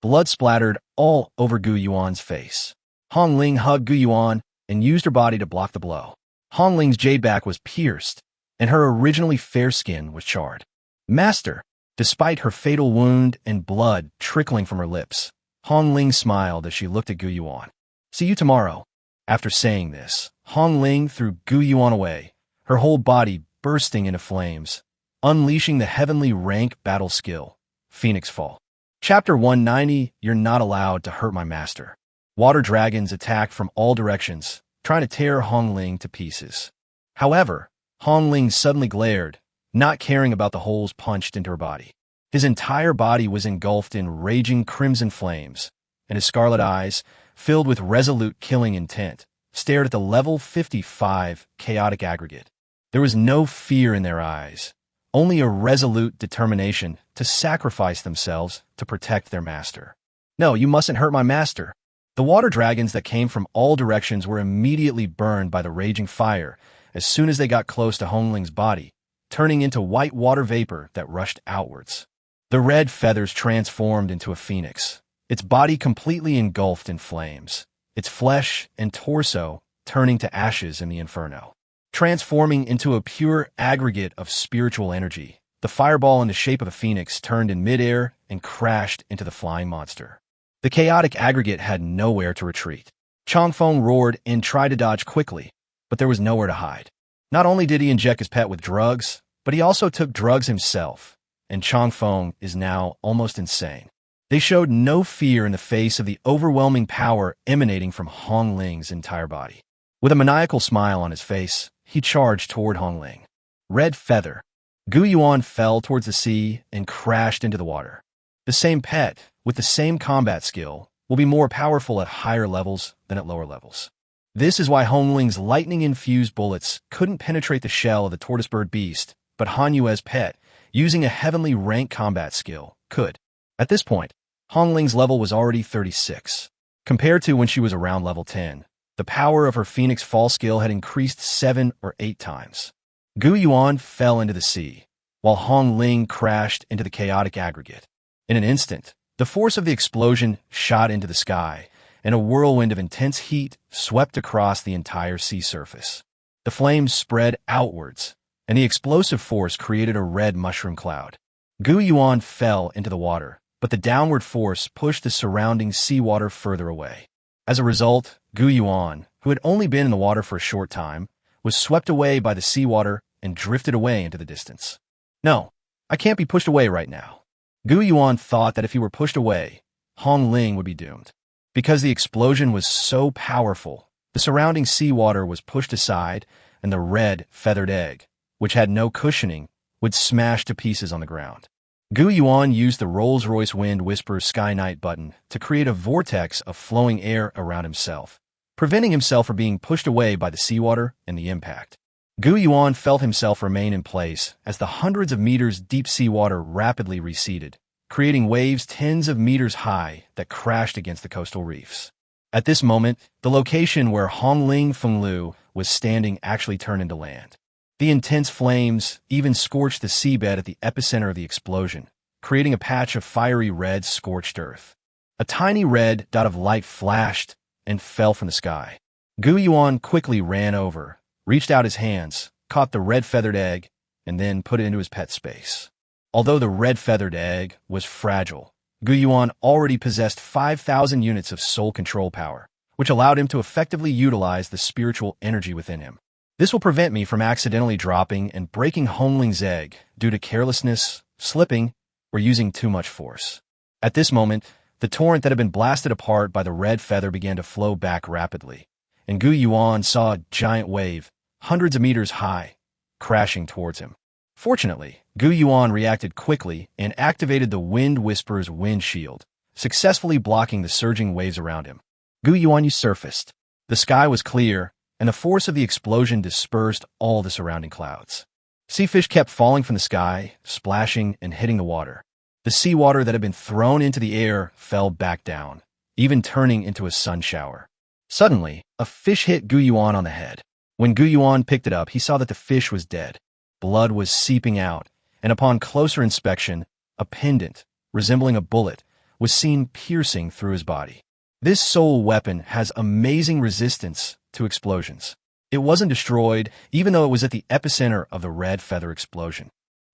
Blood splattered all over Gu Yuan's face. Hong Ling hugged Gu Yuan and used her body to block the blow. Hong Ling's jade back was pierced, and her originally fair skin was charred. Master, despite her fatal wound and blood trickling from her lips, Hong Ling smiled as she looked at Gu Yuan. See you tomorrow. After saying this, Hong Ling threw Gu Yuan away, her whole body bursting into flames, unleashing the heavenly rank battle skill, Phoenix Fall. Chapter 190, You're Not Allowed to Hurt My Master. Water dragons attacked from all directions, trying to tear Hong Ling to pieces. However, Hong Ling suddenly glared, not caring about the holes punched into her body. His entire body was engulfed in raging crimson flames, and his scarlet eyes, filled with resolute killing intent, stared at the level 55 chaotic aggregate. There was no fear in their eyes, only a resolute determination to sacrifice themselves to protect their master. No, you mustn't hurt my master. The water dragons that came from all directions were immediately burned by the raging fire as soon as they got close to Hong Ling's body, turning into white water vapor that rushed outwards. The red feathers transformed into a phoenix, its body completely engulfed in flames, its flesh and torso turning to ashes in the inferno. Transforming into a pure aggregate of spiritual energy, the fireball in the shape of a phoenix turned in midair and crashed into the flying monster. The chaotic aggregate had nowhere to retreat. Chongfeng roared and tried to dodge quickly, but there was nowhere to hide. Not only did he inject his pet with drugs, but he also took drugs himself, and Chongfeng is now almost insane. They showed no fear in the face of the overwhelming power emanating from Hong Ling's entire body. With a maniacal smile on his face, he charged toward Hong Ling. Red feather. Gu Yuan fell towards the sea and crashed into the water. The same pet, with the same combat skill, will be more powerful at higher levels than at lower levels. This is why Hong Ling's lightning-infused bullets couldn't penetrate the shell of the tortoise-bird beast, but Han Yue's pet, using a heavenly rank combat skill, could. At this point, Hong Ling's level was already 36. Compared to when she was around level 10, the power of her Phoenix Fall skill had increased 7 or 8 times. Gu Yuan fell into the sea, while Hong Ling crashed into the chaotic aggregate. In an instant, the force of the explosion shot into the sky, and a whirlwind of intense heat swept across the entire sea surface. The flames spread outwards, and the explosive force created a red mushroom cloud. Gu Yuan fell into the water, but the downward force pushed the surrounding seawater further away. As a result, Gu Yuan, who had only been in the water for a short time, was swept away by the seawater and drifted away into the distance. No, I can't be pushed away right now. Gu Yuan thought that if he were pushed away, Hong Ling would be doomed. Because the explosion was so powerful, the surrounding seawater was pushed aside, and the red, feathered egg, which had no cushioning, would smash to pieces on the ground. Gu Yuan used the Rolls-Royce Wind Whisper Sky Knight button to create a vortex of flowing air around himself, preventing himself from being pushed away by the seawater and the impact. Gu Yuan felt himself remain in place as the hundreds of meters deep seawater rapidly receded, creating waves tens of meters high that crashed against the coastal reefs. At this moment, the location where Hong Ling Fenglu was standing actually turned into land. The intense flames even scorched the seabed at the epicenter of the explosion, creating a patch of fiery red scorched earth. A tiny red dot of light flashed and fell from the sky. Gu Yuan quickly ran over, reached out his hands, caught the red feathered egg, and then put it into his pet space. Although the red feathered egg was fragile, Gu Yuan already possessed 5,000 units of soul control power, which allowed him to effectively utilize the spiritual energy within him. This will prevent me from accidentally dropping and breaking Hong Ling's egg due to carelessness, slipping, or using too much force. At this moment, the torrent that had been blasted apart by the red feather began to flow back rapidly, and Gu Yuan saw a giant wave, hundreds of meters high, crashing towards him. Fortunately, Gu Yuan reacted quickly and activated the Wind Whisper's wind shield, successfully blocking the surging waves around him. Gu Yuan, you surfaced. The sky was clear, and the force of the explosion dispersed all the surrounding clouds. Sea fish kept falling from the sky, splashing and hitting the water. The seawater that had been thrown into the air fell back down, even turning into a sun shower. Suddenly, a fish hit Gu Yuan on the head. When Gu Yuan picked it up, he saw that the fish was dead. blood was seeping out, and upon closer inspection, a pendant, resembling a bullet, was seen piercing through his body. This soul weapon has amazing resistance to explosions. It wasn't destroyed, even though it was at the epicenter of the red feather explosion.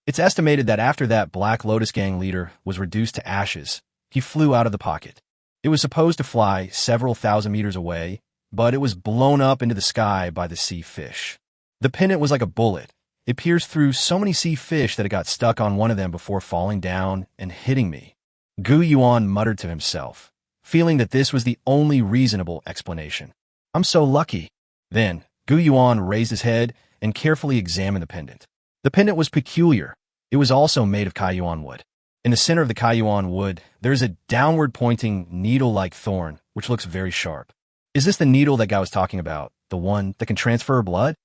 It's estimated that after that Black Lotus gang leader was reduced to ashes, he flew out of the pocket. It was supposed to fly several thousand meters away, but it was blown up into the sky by the sea fish. The pendant was like a bullet. It pierced through so many sea fish that it got stuck on one of them before falling down and hitting me. Gu Yuan muttered to himself, feeling that this was the only reasonable explanation. I'm so lucky. Then, Gu Yuan raised his head and carefully examined the pendant. The pendant was peculiar. It was also made of Kaiyuan wood. In the center of the Kaiyuan wood, there is a downward-pointing, needle-like thorn, which looks very sharp. Is this the needle that Guy was talking about, the one that can transfer blood?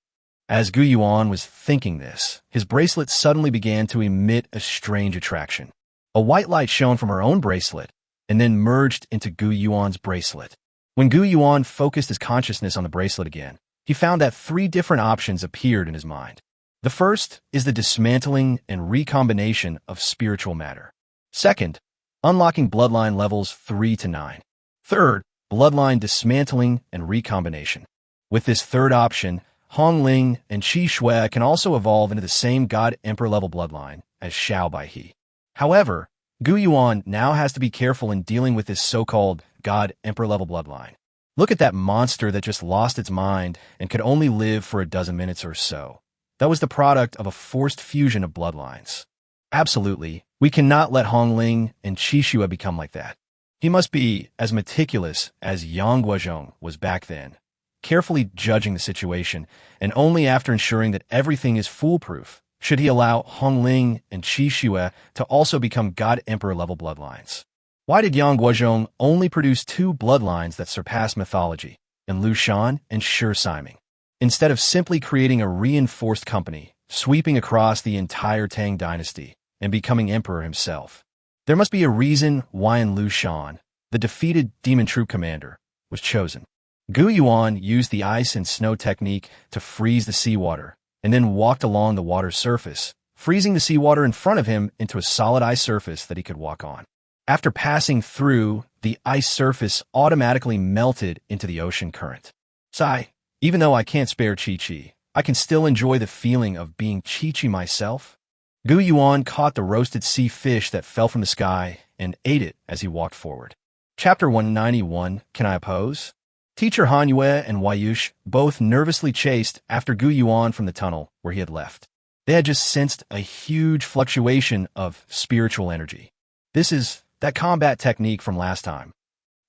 As Gu Yuan was thinking this, his bracelet suddenly began to emit a strange attraction. A white light shone from her own bracelet, and then merged into Gu Yuan's bracelet. When Gu Yuan focused his consciousness on the bracelet again, he found that 3 different options appeared in his mind. The first is the dismantling and recombination of spiritual matter. Second, unlocking bloodline levels 3 to 9. Third, bloodline dismantling and recombination. With this third option, Hongling and Qi Shui can also evolve into the same God Emperor level bloodline as Xiao Baihe. However, Gu Yuan now has to be careful in dealing with this so-called God Emperor level bloodline. Look at that monster that just lost its mind and could only live for a dozen minutes or so. That was the product of a forced fusion of bloodlines. Absolutely, we cannot let Hongling and Qi Shui become like that. He must be as meticulous as Yang Guozhong was back then, carefully judging the situation, and only after ensuring that everything is foolproof should he allow Hongling and Qi Shui to also become God Emperor level bloodlines. Why did Yang Guozhong only produce 2 bloodlines that surpass mythology, in Lu Shan and Shi Siming, instead of simply creating a reinforced company, sweeping across the entire Tang dynasty, and becoming emperor himself? There must be a reason why in Lu Shan, the defeated demon troop commander, was chosen. Gu Yuan used the ice and snow technique to freeze the seawater, and then walked along the water's surface, freezing the seawater in front of him into a solid ice surface that he could walk on. After passing through, the ice surface automatically melted into the ocean current. Sigh, even though I can't spare Chi-Chi, I can still enjoy the feeling of being Chi-Chi myself. Gu Yuan caught the roasted sea fish that fell from the sky and ate it as he walked forward. Chapter 191, Can I Oppose? Teacher Han Yue and Wayush both nervously chased after Gu Yuan from the tunnel where he had left. They had just sensed a huge fluctuation of spiritual energy. This is that combat technique from last time.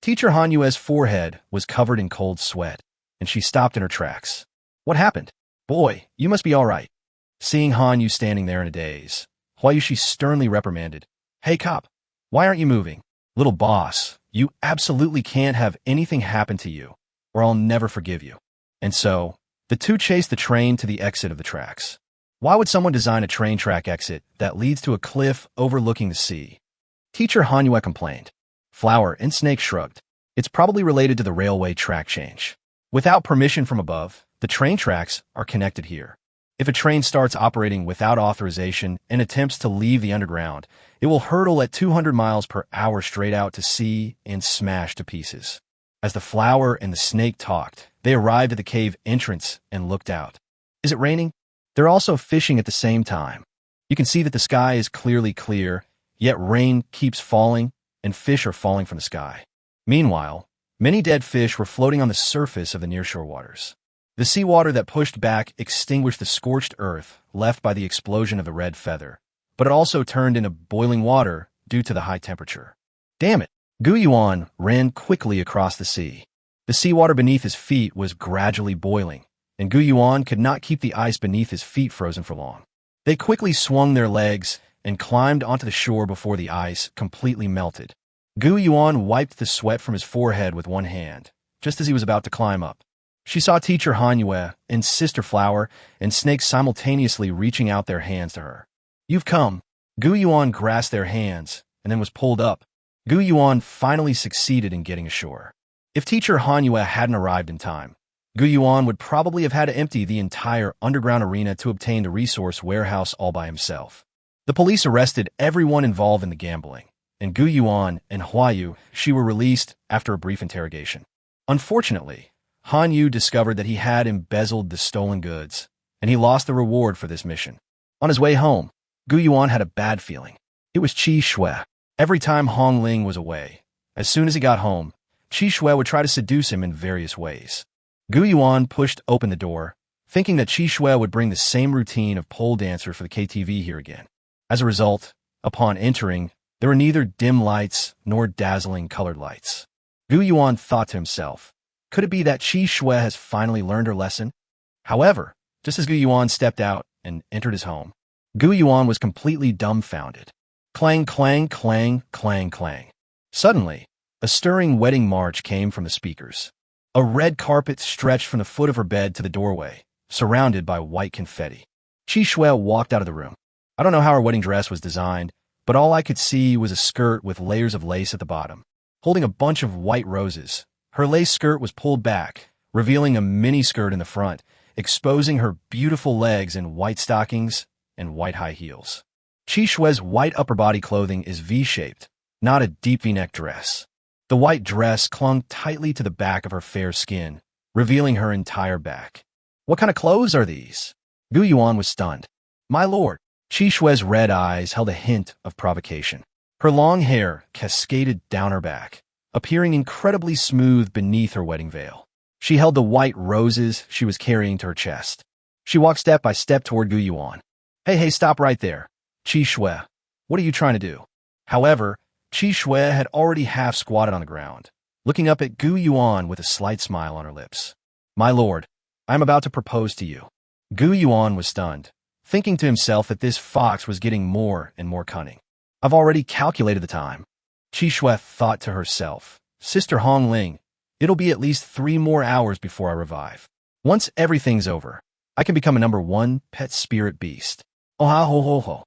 Teacher Han Yue's forehead was covered in cold sweat, and she stopped in her tracks. What happened? Boy, you must be all right. Seeing Han Yu standing there in a daze, Huayushi sternly reprimanded. Hey cop, why aren't you moving? Little boss, you absolutely can't have anything happen to you, or I'll never forgive you. And so, the two chased the train to the exit of the tracks. Why would someone design a train track exit that leads to a cliff overlooking the sea? Teacher Han Yue complained. Flower and Snake shrugged. It's probably related to the railway track change. Without permission from above, the train tracks are connected here. If a train starts operating without authorization and attempts to leave the underground, it will hurtle at 200 miles per hour straight out to sea and smash to pieces. As the flower and the snake talked, they arrived at the cave entrance and looked out. Is it raining? They're also fishing at the same time. You can see that the sky is clearly clear, yet rain keeps falling and fish are falling from the sky. Meanwhile, many dead fish were floating on the surface of the nearshore waters. The seawater that pushed back extinguished the scorched earth left by the explosion of the red feather, but it also turned into boiling water due to the high temperature. Damn it! Gu Yuan ran quickly across the sea. The seawater beneath his feet was gradually boiling, and Gu Yuan could not keep the ice beneath his feet frozen for long. They quickly swung their legs and climbed onto the shore before the ice completely melted. Gu Yuan wiped the sweat from his forehead with one hand, just as he was about to climb up. She saw Teacher Han Yue and Sister Flower and Snake simultaneously reaching out their hands to her. You've come. Gu Yuan grasped their hands and then was pulled up. Gu Yuan finally succeeded in getting ashore. If Teacher Han Yue hadn't arrived in time, Gu Yuan would probably have had to empty the entire underground arena to obtain the resource warehouse all by himself. The police arrested everyone involved in the gambling, and Gu Yuan and Hua She were released after a brief interrogation. Unfortunately, Han Yu discovered that he had embezzled the stolen goods, and he lost the reward for this mission. On his way home, Gu Yuan had a bad feeling. It was Qi Shui. Every time Hong Ling was away, as soon as he got home, Qi Shui would try to seduce him in various ways. Gu Yuan pushed open the door, thinking that Qi Shui would bring the same routine of pole dancer for the KTV here again. As a result, upon entering, there were neither dim lights nor dazzling colored lights. Gu Yuan thought to himself, could it be that Qi Shui has finally learned her lesson? However, just as Gu Yuan stepped out and entered his home, Gu Yuan was completely dumbfounded. Clang, clang, clang, clang, clang. Suddenly, a stirring wedding march came from the speakers. A red carpet stretched from the foot of her bed to the doorway, surrounded by white confetti. Qi Shui walked out of the room. I don't know how her wedding dress was designed, but all I could see was a skirt with layers of lace at the bottom. Holding a bunch of white roses, her lace skirt was pulled back, revealing a mini skirt in the front, exposing her beautiful legs in white stockings and white high heels. Qi Shui's white upper body clothing is V-shaped, not a deep V-neck dress. The white dress clung tightly to the back of her fair skin, revealing her entire back. What kind of clothes are these? Gu Yuan was stunned. My lord, Qi Shui's red eyes held a hint of provocation. Her long hair cascaded down her back, appearing incredibly smooth beneath her wedding veil. She held the white roses she was carrying to her chest. She walked step by step toward Gu Yuan. Hey, stop right there. Qi Shui, what are you trying to do? However, Qi Shui had already half squatted on the ground, looking up at Gu Yuan with a slight smile on her lips. My lord, I am about to propose to you. Gu Yuan was stunned, thinking to himself that this fox was getting more and more cunning. I've already calculated the time. Qi Shui thought to herself, Sister Hong Ling, it'll be at least 3 more hours before I revive. Once everything's over, I can become a #1 pet spirit beast. Oh ha ho ho ho.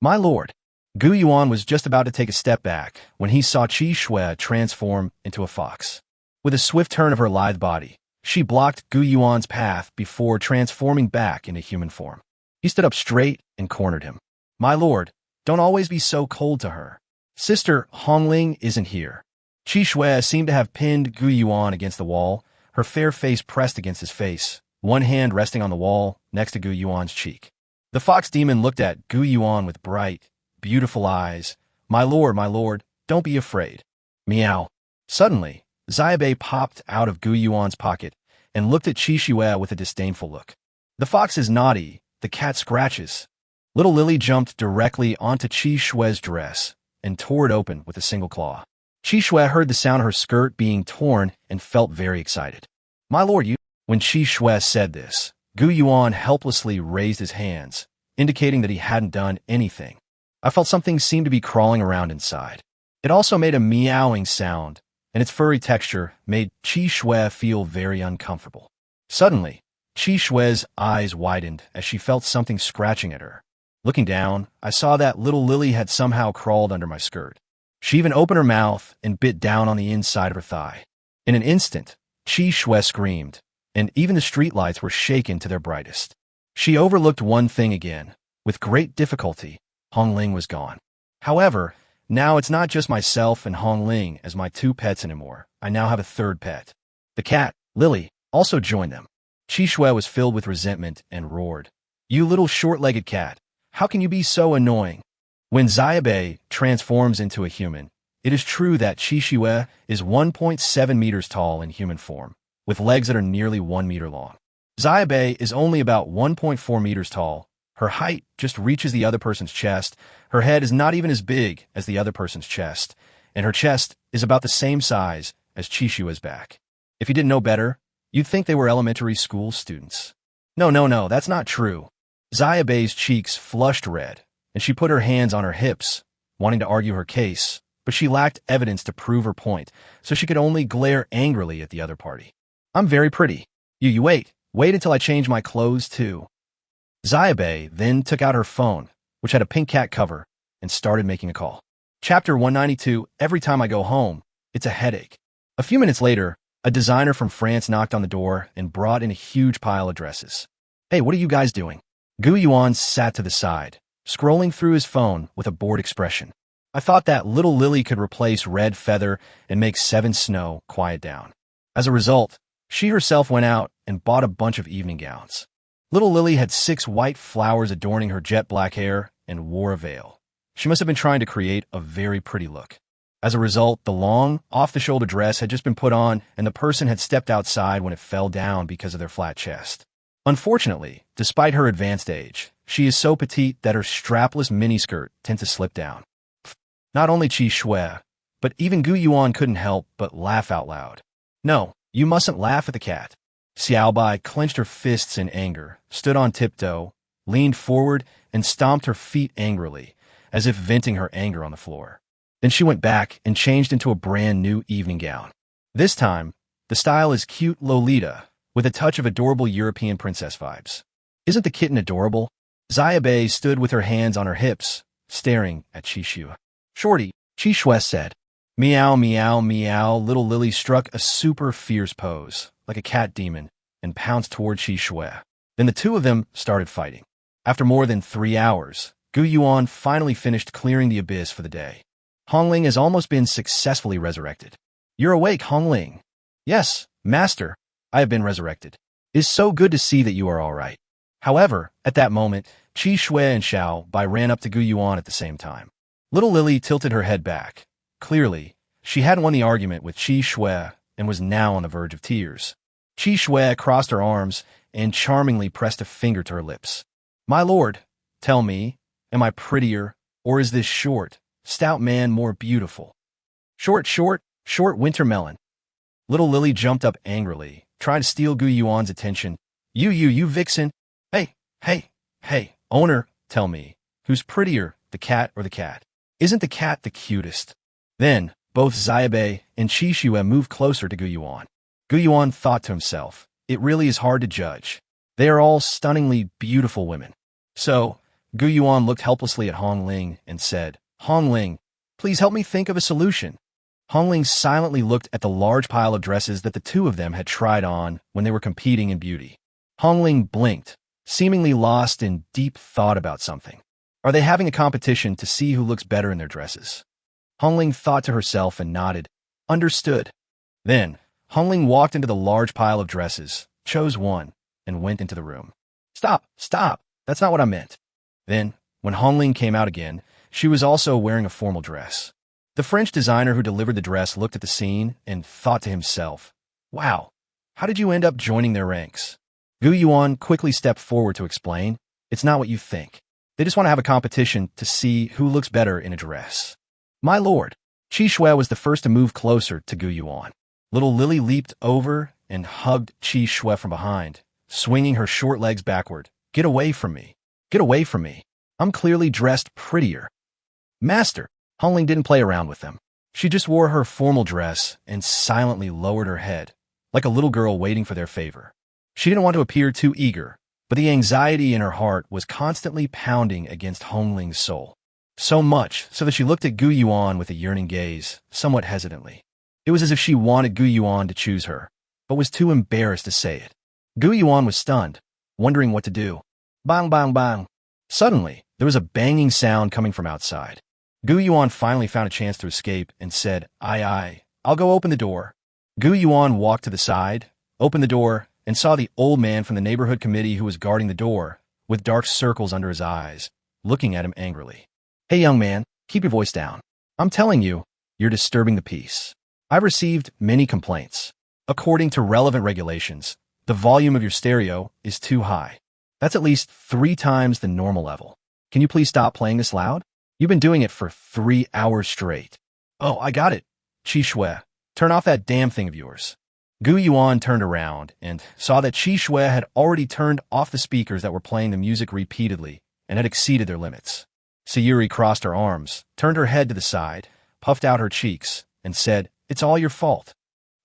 My lord, Gu Yuan was just about to take a step back when he saw Qi Shui transform into a fox. With a swift turn of her lithe body, she blocked Gu Yuan's path before transforming back into human form. He stood up straight and cornered him. My lord, don't always be so cold to her. Sister Hongling isn't here. Qi Shui seemed to have pinned Gu Yuan against the wall, her fair face pressed against his face, one hand resting on the wall next to Gu Yuan's cheek. The fox demon looked at Gu Yuan with bright, beautiful eyes. My lord, don't be afraid. Meow. Suddenly, Xiaobei popped out of Gu Yuan's pocket and looked at Qi Shui with a disdainful look. The fox is naughty, the cat scratches. Little Lily jumped directly onto Qi Shui's dress and tore it open with a single claw. Qi Shui heard the sound of her skirt being torn and felt very excited. My lord, you... When Qi Shui said this, Gu Yuan helplessly raised his hands, indicating that he hadn't done anything. I felt something seemed to be crawling around inside. It also made a meowing sound, and its furry texture made Qi Shui feel very uncomfortable. Suddenly, Qi Shui's eyes widened as she felt something scratching at her. Looking down, I saw that little Lily had somehow crawled under my skirt. She even opened her mouth and bit down on the inside of her thigh. In an instant, Qi Shui screamed, and even the streetlights were shaken to their brightest. She overlooked one thing again. With great difficulty, Hong Ling was gone. However, now it's not just myself and Hong Ling as my 2 pets anymore. I now have a 3rd pet. The cat, Lily, also joined them. Qi Shui was filled with resentment and roared. You little short-legged cat, how can you be so annoying? When Xiaobei transforms into a human, it is true that Qi Shui is 1.7 meters tall in human form, with legs that are nearly 1 meter long. Xiaobei is only about 1.4 meters tall. Her height just reaches the other person's chest. Her head is not even as big as the other person's chest, and her chest is about the same size as Qi Shui's back. If you didn't know better, you'd think they were elementary school students. No, that's not true. Xiaobei's cheeks flushed red, and she put her hands on her hips, wanting to argue her case, but she lacked evidence to prove her point, so she could only glare angrily at the other party. I'm very pretty. You wait until I change my clothes too. Xiaobei then took out her phone, which had a pink cat cover, and started making a call. Chapter 192, Every time I go home, it's a headache. A few minutes later, A designer from France knocked on the door and brought in a huge pile of dresses. Hey, what are you guys doing? Gu Yuan sat to the side, scrolling through his phone with a bored expression. I thought that little Lily could replace Red Feather and make Seven Snow quiet down. As a result, she herself went out and bought a bunch of evening gowns. Little Lily had 6 white flowers adorning her jet black hair and wore a veil. She must have been trying to create a very pretty look. As a result, the long, off-the-shoulder dress had just been put on and the person had stepped outside when it fell down because of their flat chest. Unfortunately, despite her advanced age, she is so petite that her strapless miniskirt tends to slip down. Not only Qi Shui, but even Gu Yuan couldn't help but laugh out loud. No, you mustn't laugh at the cat. Xiaobai clenched her fists in anger, stood on tiptoe, leaned forward, and stomped her feet angrily, as if venting her anger on the floor. Then she went back and changed into a brand new evening gown. This time, the style is cute Lolita, with a touch of adorable European princess vibes. Isn't the kitten adorable? Xiaobai stood with her hands on her hips, staring at Qi Shui. Shorty, Qi Shui said. Meow, meow, meow. Little Lily struck a super fierce pose, like a cat demon, and pounced toward Qi Shui. Then the two of them started fighting. After more than 3 hours, Gu Yuan finally finished clearing the abyss for the day. Hongling has almost been successfully resurrected. You're awake, Hongling. Yes, master, I have been resurrected. It is so good to see that you are all right. However, at that moment, Qi Shui and Xiao Bai ran up to Gu Yuan at the same time. Little Lily tilted her head back. Clearly, she had won the argument with Qi Shui and was now on the verge of tears. Qi Shui crossed her arms and charmingly pressed a finger to her lips. My lord, tell me, am I prettier, or is this short, stout man more beautiful? Short winter melon. Little Lily jumped up angrily, trying to steal Gu Yuan's attention. You vixen. Hey, owner, tell me, who's prettier, the cat or the cat? Isn't the cat the cutest? Then, both Xiaobai and Qi Shui moved closer to Gu Yuan. Gu Yuan thought to himself, it really is hard to judge. They are all stunningly beautiful women. So, Gu Yuan looked helplessly at Hongling and said, Hongling, please help me think of a solution. Hongling silently looked at the large pile of dresses that the two of them had tried on when they were competing in beauty. Hongling blinked, seemingly lost in deep thought about something. Are they having a competition to see who looks better in their dresses? Hongling thought to herself and nodded. Understood. Then, Hongling walked into the large pile of dresses, chose one, and went into the room. Stop! That's not what I meant. Then, when Hongling came out again, she was also wearing a formal dress. The French designer who delivered the dress looked at the scene and thought to himself, wow, how did you end up joining their ranks? Gu Yuan quickly stepped forward to explain, it's not what you think. They just want to have a competition to see who looks better in a dress. My lord, Qi Shui was the first to move closer to Gu Yuan. Little Lily leaped over and hugged Qi Shui from behind, swinging her short legs backward. Get away from me. Get away from me. I'm clearly dressed prettier. Master, Hongling didn't play around with them. She just wore her formal dress and silently lowered her head, like a little girl waiting for their favor. She didn't want to appear too eager, but the anxiety in her heart was constantly pounding against Hongling's soul. So much so that she looked at Gu Yuan with a yearning gaze, somewhat hesitantly. It was as if she wanted Gu Yuan to choose her, but was too embarrassed to say it. Gu Yuan was stunned, wondering what to do. Bang, bang, bang. Suddenly, there was a banging sound coming from outside. Gu Yuan finally found a chance to escape and said, Aye, I'll go open the door. Gu Yuan walked to the side, opened the door, and saw the old man from the neighborhood committee who was guarding the door, with dark circles under his eyes, looking at him angrily. Hey, young man, keep your voice down. I'm telling you, you're disturbing the peace. I've received many complaints. According to relevant regulations, the volume of your stereo is too high. That's at least 3 times the normal level. Can you please stop playing this loud? You've been doing it for 3 hours straight. Oh, I got it. Qi Shui, turn off that damn thing of yours. Gu Yuan turned around and saw that Qi Shui had already turned off the speakers that were playing the music repeatedly and had exceeded their limits. Sayuri crossed her arms, turned her head to the side, puffed out her cheeks, and said, It's all your fault.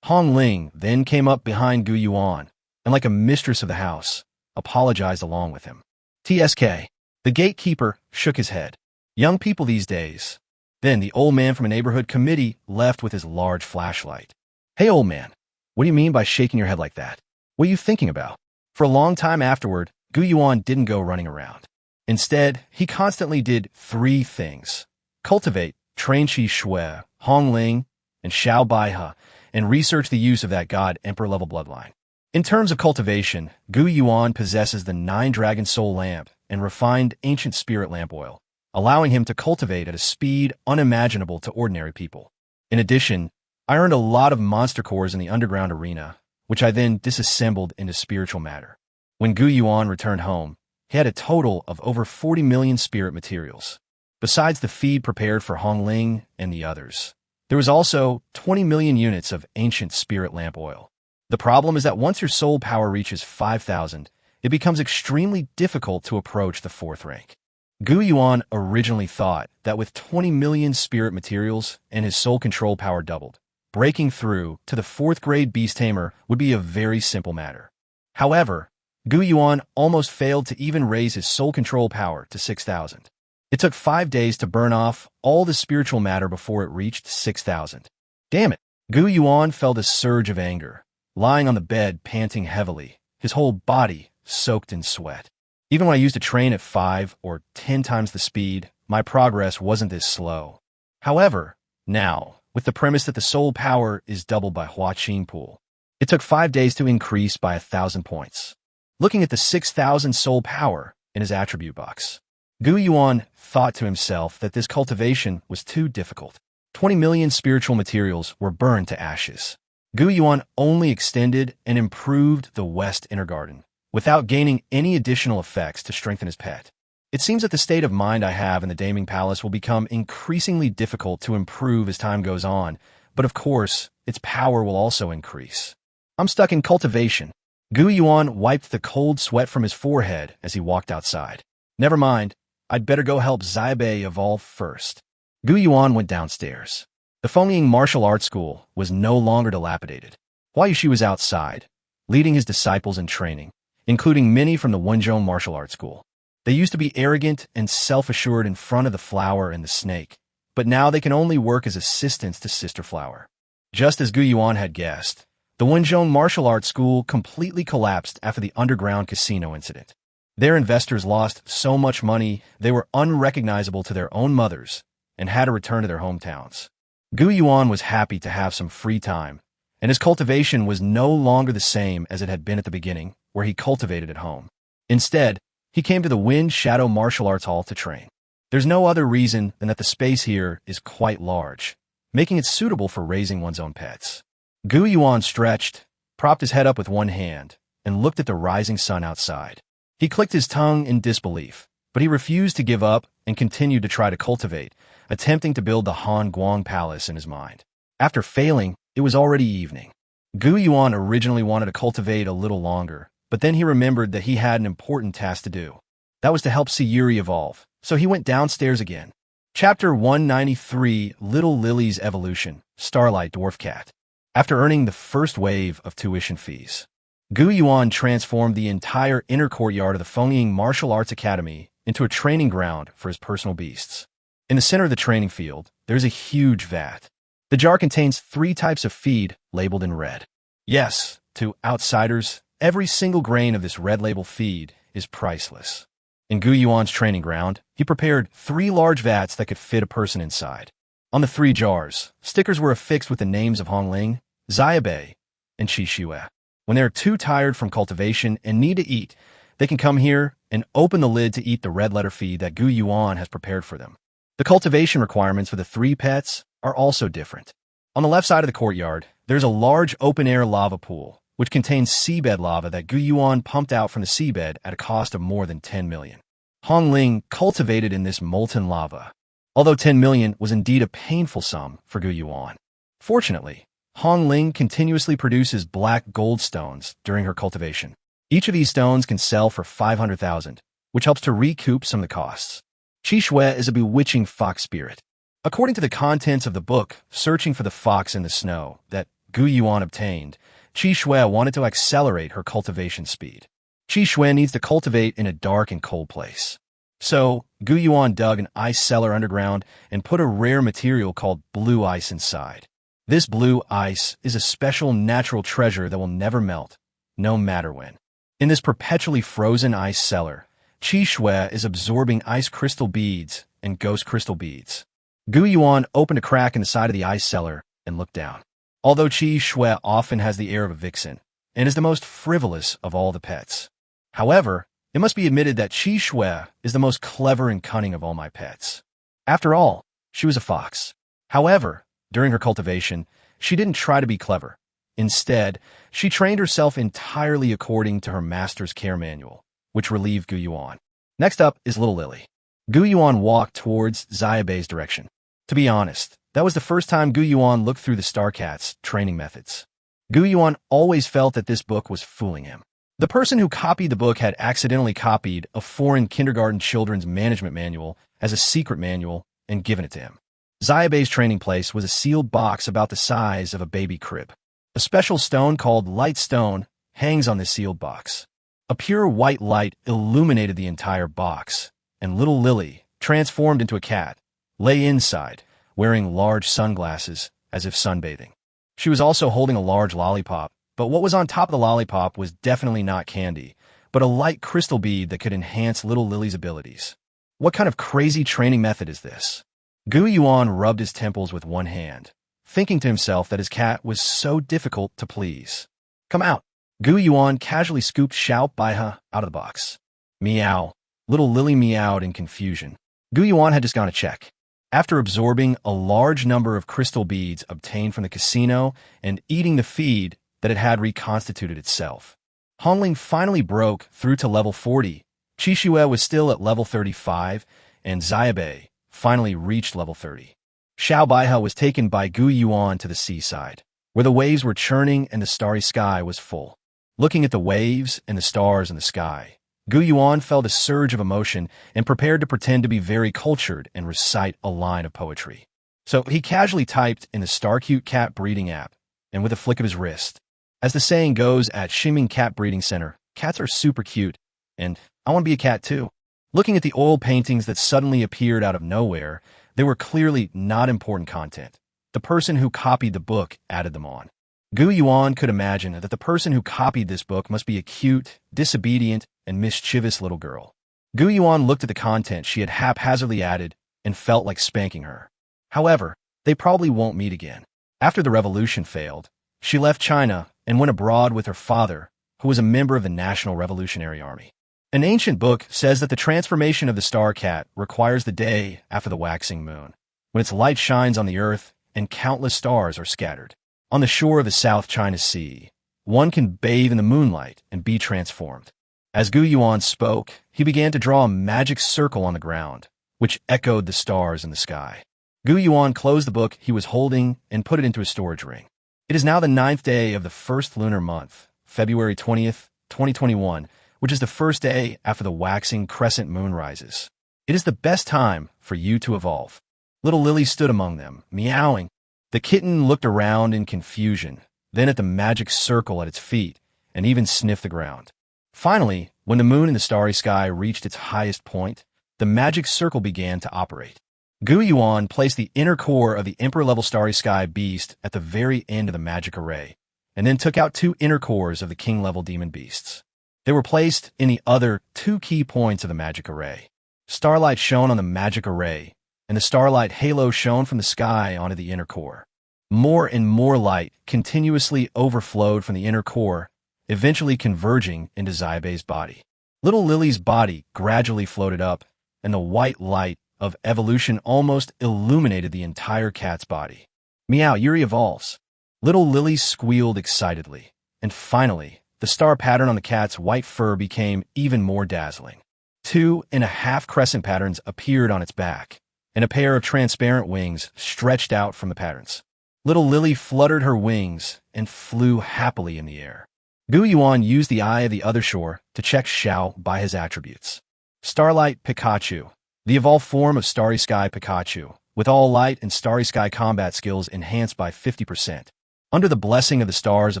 Hongling then came up behind Gu Yuan, and like a mistress of the house, apologized along with him. TSK. The gatekeeper shook his head. Young people these days. Then the old man from a neighborhood committee left with his large flashlight. Hey, old man. What do you mean by shaking your head like that? What are you thinking about? For a long time afterward, Gu Yuan didn't go running around. Instead, he constantly did three things: cultivate, train Qi Shui, Hong Ling, and Xiao Baihe, and research the use of that god emperor-level bloodline. In terms of cultivation, Gu Yuan possesses the 9-dragon soul lamp and refined ancient spirit lamp oil, allowing him to cultivate at a speed unimaginable to ordinary people. In addition, I earned a lot of monster cores in the underground arena, which I then disassembled into spiritual matter. When Gu Yuan returned home, he had a total of over 40 million spirit materials, besides the feed prepared for Hong Ling and the others. There was also 20 million units of ancient spirit lamp oil. The problem is that once your soul power reaches 5,000, it becomes extremely difficult to approach the 4th rank. Gu Yuan originally thought that with 20 million spirit materials and his soul control power doubled, breaking through to the 4th grade beast tamer would be a very simple matter. However, Gu Yuan almost failed to even raise his soul control power to 6,000. It took 5 days to burn off all the spiritual matter before it reached 6,000. Damn it! Gu Yuan felt a surge of anger, lying on the bed panting heavily, his whole body soaked in sweat. Even when I used to train at 5 or 10 times the speed, my progress wasn't this slow. However, now, with the premise that the soul power is doubled by Hua Qin Pool, it took 5 days to increase by 1,000 points. Looking at the 6,000 soul power in his attribute box, Gu Yuan thought to himself that this cultivation was too difficult. 20 million spiritual materials were burned to ashes. Gu Yuan only extended and improved the West Inner Garden, without gaining any additional effects to strengthen his pet. It seems that the state of mind I have in the Daming Palace will become increasingly difficult to improve as time goes on, but of course, its power will also increase. I'm stuck in cultivation. Gu Yuan wiped the cold sweat from his forehead as he walked outside. Never mind, I'd better go help Xiaobei evolve first. Gu Yuan went downstairs. The Fengying Martial Arts School was no longer dilapidated. Hua Yushi was outside, leading his disciples in training, including many from the Wenzhou Martial Arts School. They used to be arrogant and self-assured in front of the flower and the snake, but now they can only work as assistants to Sister Flower. Just as Gu Yuan had guessed, the Wenzhou Martial Arts School completely collapsed after the underground casino incident. Their investors lost so much money they were unrecognizable to their own mothers and had to return to their hometowns. Gu Yuan was happy to have some free time, and his cultivation was no longer the same as it had been at the beginning, where he cultivated at home. Instead, he came to the Wind Shadow Martial Arts Hall to train. There's no other reason than that the space here is quite large, making it suitable for raising one's own pets. Gu Yuan stretched, propped his head up with one hand, and looked at the rising sun outside. He clicked his tongue in disbelief, but he refused to give up and continued to try to cultivate, attempting to build the Han Guang Palace in his mind. After failing, it was already evening. Gu Yuan originally wanted to cultivate a little longer, but then he remembered that he had an important task to do. That was to help Sayuri evolve, so he went downstairs again. Chapter 193, Little Lily's Evolution, Starlight Dwarf Cat. After earning the first wave of tuition fees, Gu Yuan transformed the entire inner courtyard of the Fengying Martial Arts Academy into a training ground for his personal beasts. In the center of the training field, there's a huge vat. The jar contains 3 types of feed labeled in red. Yes, to outsiders, every single grain of this red label feed is priceless. In Gu Yuan's training ground, he prepared 3 large vats that could fit a person inside. On the 3 jars, stickers were affixed with the names of Hong Ling, Xiaobei, and Qi Shui. When they are too tired from cultivation and need to eat, they can come here and open the lid to eat the red letter feed that Gu Yuan has prepared for them. The cultivation requirements for the 3 pets are also different. On the left side of the courtyard, there's a large open-air lava pool, which contains seabed lava that Gu Yuan pumped out from the seabed at a cost of more than 10 million. Hong Ling cultivated in this molten lava, although 10 million was indeed a painful sum for Gu Yuan. Fortunately, Hong Ling continuously produces black gold stones during her cultivation. Each of these stones can sell for 500,000, which helps to recoup some of the costs. Qi Shui is a bewitching fox spirit. According to the contents of the book, Searching for the Fox in the Snow, that Gu Yuan obtained, Qi Shui wanted to accelerate her cultivation speed. Qi Shui needs to cultivate in a dark and cold place. So, Gu Yuan dug an ice cellar underground and put a rare material called blue ice inside. This blue ice is a special natural treasure that will never melt, no matter when. In this perpetually frozen ice cellar, Qi Shui is absorbing ice crystal beads and ghost crystal beads. Gu Yuan opened a crack in the side of the ice cellar and looked down. Although Qi Shui often has the air of a vixen and is the most frivolous of all the pets. However, it must be admitted that Qi Shui is the most clever and cunning of all my pets. After all, she was a fox. However, during her cultivation, she didn't try to be clever. Instead, she trained herself entirely according to her master's care manual, which relieved Gu Yuan. Next up is Little Lily. Gu Yuan walked towards Xiaobei's direction. To be honest, that was the first time Gu Yuan looked through the Star Cat's training methods. Gu Yuan always felt that this book was fooling him. The person who copied the book had accidentally copied a foreign kindergarten children's management manual as a secret manual and given it to him. Xiaobei's training place was a sealed box about the size of a baby crib. A special stone called light stone hangs on this sealed box. A pure white light illuminated the entire box, and little Lily, transformed into a cat, lay inside, wearing large sunglasses as if sunbathing. She was also holding a large lollipop, but what was on top of the lollipop was definitely not candy, but a light crystal bead that could enhance little Lily's abilities. What kind of crazy training method is this? Gu Yuan rubbed his temples with one hand, thinking to himself that his cat was so difficult to please. Come out. Gu Yuan casually scooped Xiao Baihe out of the box. Meow. Little Lily meowed in confusion. Gu Yuan had just gone to check. After absorbing a large number of crystal beads obtained from the casino and eating the feed that it had reconstituted itself, Hongling finally broke through to level 40. Qi Shui was still at level 35, and Xiaobei finally reached level 30. Xiao Baihe was taken by Gu Yuan to the seaside, where the waves were churning and the starry sky was full. Looking at the waves and the stars in the sky, Gu Yuan felt a surge of emotion and prepared to pretend to be very cultured and recite a line of poetry. So he casually typed in the Star Cute Cat Breeding app, and with a flick of his wrist. As the saying goes at Ximing Cat Breeding Center, cats are super cute, and I want to be a cat too. Looking at the oil paintings that suddenly appeared out of nowhere, they were clearly not important content. The person who copied the book added them on. Gu Yuan could imagine that the person who copied this book must be a cute, disobedient, and mischievous little girl. Gu Yuan looked at the content she had haphazardly added and felt like spanking her. However, they probably won't meet again. After the revolution failed, she left China and went abroad with her father, who was a member of the National Revolutionary Army. An ancient book says that the transformation of the star cat requires the day after the waxing moon, when its light shines on the earth and countless stars are scattered. On the shore of the South China Sea, one can bathe in the moonlight and be transformed. As Gu Yuan spoke, he began to draw a magic circle on the ground, which echoed the stars in the sky. Gu Yuan closed the book he was holding and put it into his storage ring. It is now the 9th day of the first lunar month, February 20th, 2021, which is the first day after the waxing crescent moon rises. It is the best time for you to evolve. Little Lily stood among them, meowing. The kitten looked around in confusion, then at the magic circle at its feet, and even sniffed the ground. Finally, when the moon in the starry sky reached its highest point, the magic circle began to operate. Gu Yuan placed the inner core of the Emperor-level starry sky beast at the very end of the magic array, and then took out 2 inner cores of the King-level demon beasts. They were placed in the other 2 key points of the magic array. Starlight shone on the magic array, and the starlight halo shone from the sky onto the inner core. More and more light continuously overflowed from the inner core, eventually converging into Xiaobei's body. Little Lily's body gradually floated up, and the white light of evolution almost illuminated the entire cat's body. Meow, Yuri evolves. Little Lily squealed excitedly, and finally, the star pattern on the cat's white fur became even more dazzling. 2.5 crescent patterns appeared on its back, and a pair of transparent wings stretched out from the patterns. Little Lily fluttered her wings and flew happily in the air. Gu Yuan used the eye of the other shore to check Xiao by his attributes. Starlight Pikachu, the evolved form of Starry Sky Pikachu, with all light and Starry Sky combat skills enhanced by 50%. Under the blessing of the stars of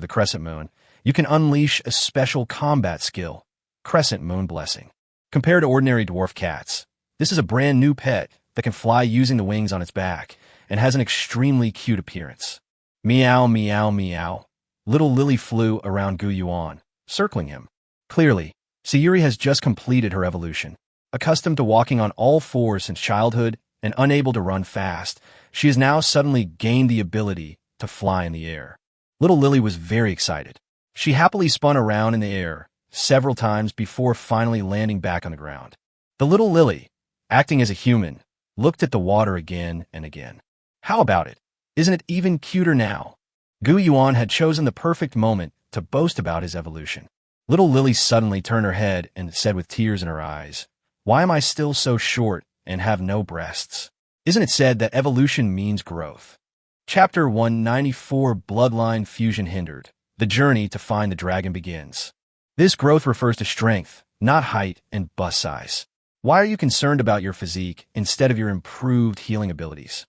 the Crescent Moon, you can unleash a special combat skill, Crescent Moon Blessing. Compared to ordinary dwarf cats, this is a brand new pet that can fly using the wings on its back and has an extremely cute appearance. Meow, meow, meow. Little Lily flew around Gu Yuan, circling him. Clearly, Sayuri has just completed her evolution. Accustomed to walking on all fours since childhood and unable to run fast, she has now suddenly gained the ability to fly in the air. Little Lily was very excited. She happily spun around in the air several times before finally landing back on the ground. The little Lily, acting as a human, looked at the water again and again. How about it? Isn't it even cuter now? Gu Yuan had chosen the perfect moment to boast about his evolution. Little Lily suddenly turned her head and said with tears in her eyes, "Why am I still so short and have no breasts? Isn't it said that evolution means growth?" Chapter 194 Bloodline Fusion Hindered. The journey to find the dragon begins. This growth refers to strength, not height and bust size. Why are you concerned about your physique instead of your improved healing abilities?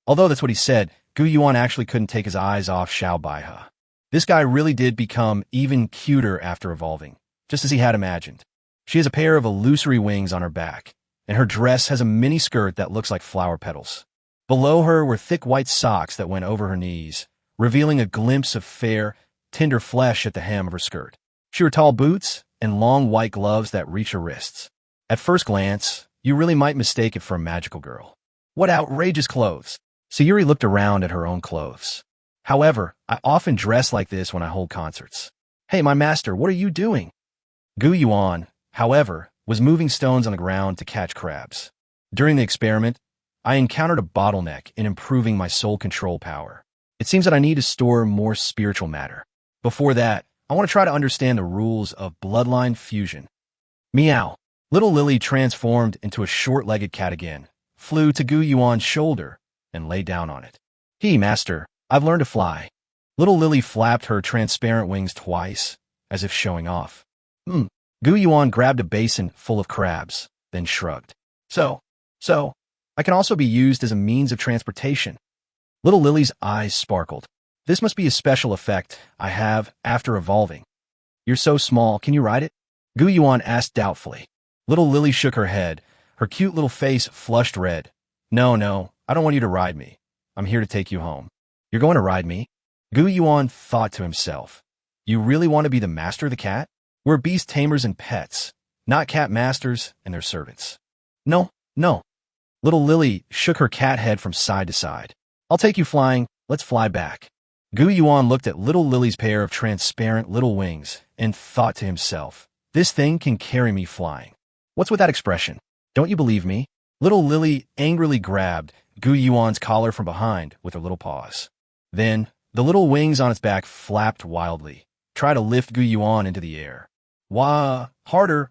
Although that's what he said, Gu Yuan actually couldn't take his eyes off Xiao Baihe. This guy really did become even cuter after evolving, just as he had imagined. She has a pair of illusory wings on her back, and her dress has a mini skirt that looks like flower petals. Below her were thick white socks that went over her knees, revealing a glimpse of fair, tender flesh at the hem of her skirt. She wore tall boots and long white gloves that reach her wrists. At first glance, you really might mistake it for a magical girl. What outrageous clothes! Sayuri looked around at her own clothes. However, I often dress like this when I hold concerts. Hey, my master, what are you doing? Gu Yuan, however, was moving stones on the ground to catch crabs. During the experiment, I encountered a bottleneck in improving my soul control power. It seems that I need to store more spiritual matter. Before that, I want to try to understand the rules of bloodline fusion. Meow. Little Lily transformed into a short-legged cat again, flew to Gu Yuan's shoulder, and lay down on it. He, master, I've learned to fly. Little Lily flapped her transparent wings twice, as if showing off. Gu Yuan grabbed a basin full of crabs, then shrugged. So, I can also be used as a means of transportation. Little Lily's eyes sparkled. This must be a special effect I have after evolving. You're so small, can you ride it? Gu Yuan asked doubtfully. Little Lily shook her head, her cute little face flushed red. No, I don't want you to ride me. I'm here to take you home. You're going to ride me? Gu Yuan thought to himself. You really want to be the master of the cat? We're beast tamers and pets, not cat masters and their servants. No. Little Lily shook her cat head from side to side. I'll take you flying. Let's fly back. Gu Yuan looked at Little Lily's pair of transparent little wings and thought to himself, this thing can carry me flying. What's with that expression? Don't you believe me? Little Lily angrily grabbed Gu Yuan's collar from behind with her little paws. Then, the little wings on its back flapped wildly, try to lift Gu Yuan into the air. Wah, harder,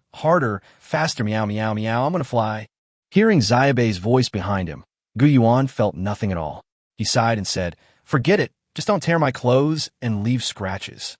faster, meow, meow, meow, I'm gonna fly. Hearing Xiaobei's voice behind him, Gu Yuan felt nothing at all. He sighed and said, forget it, just don't tear my clothes and leave scratches.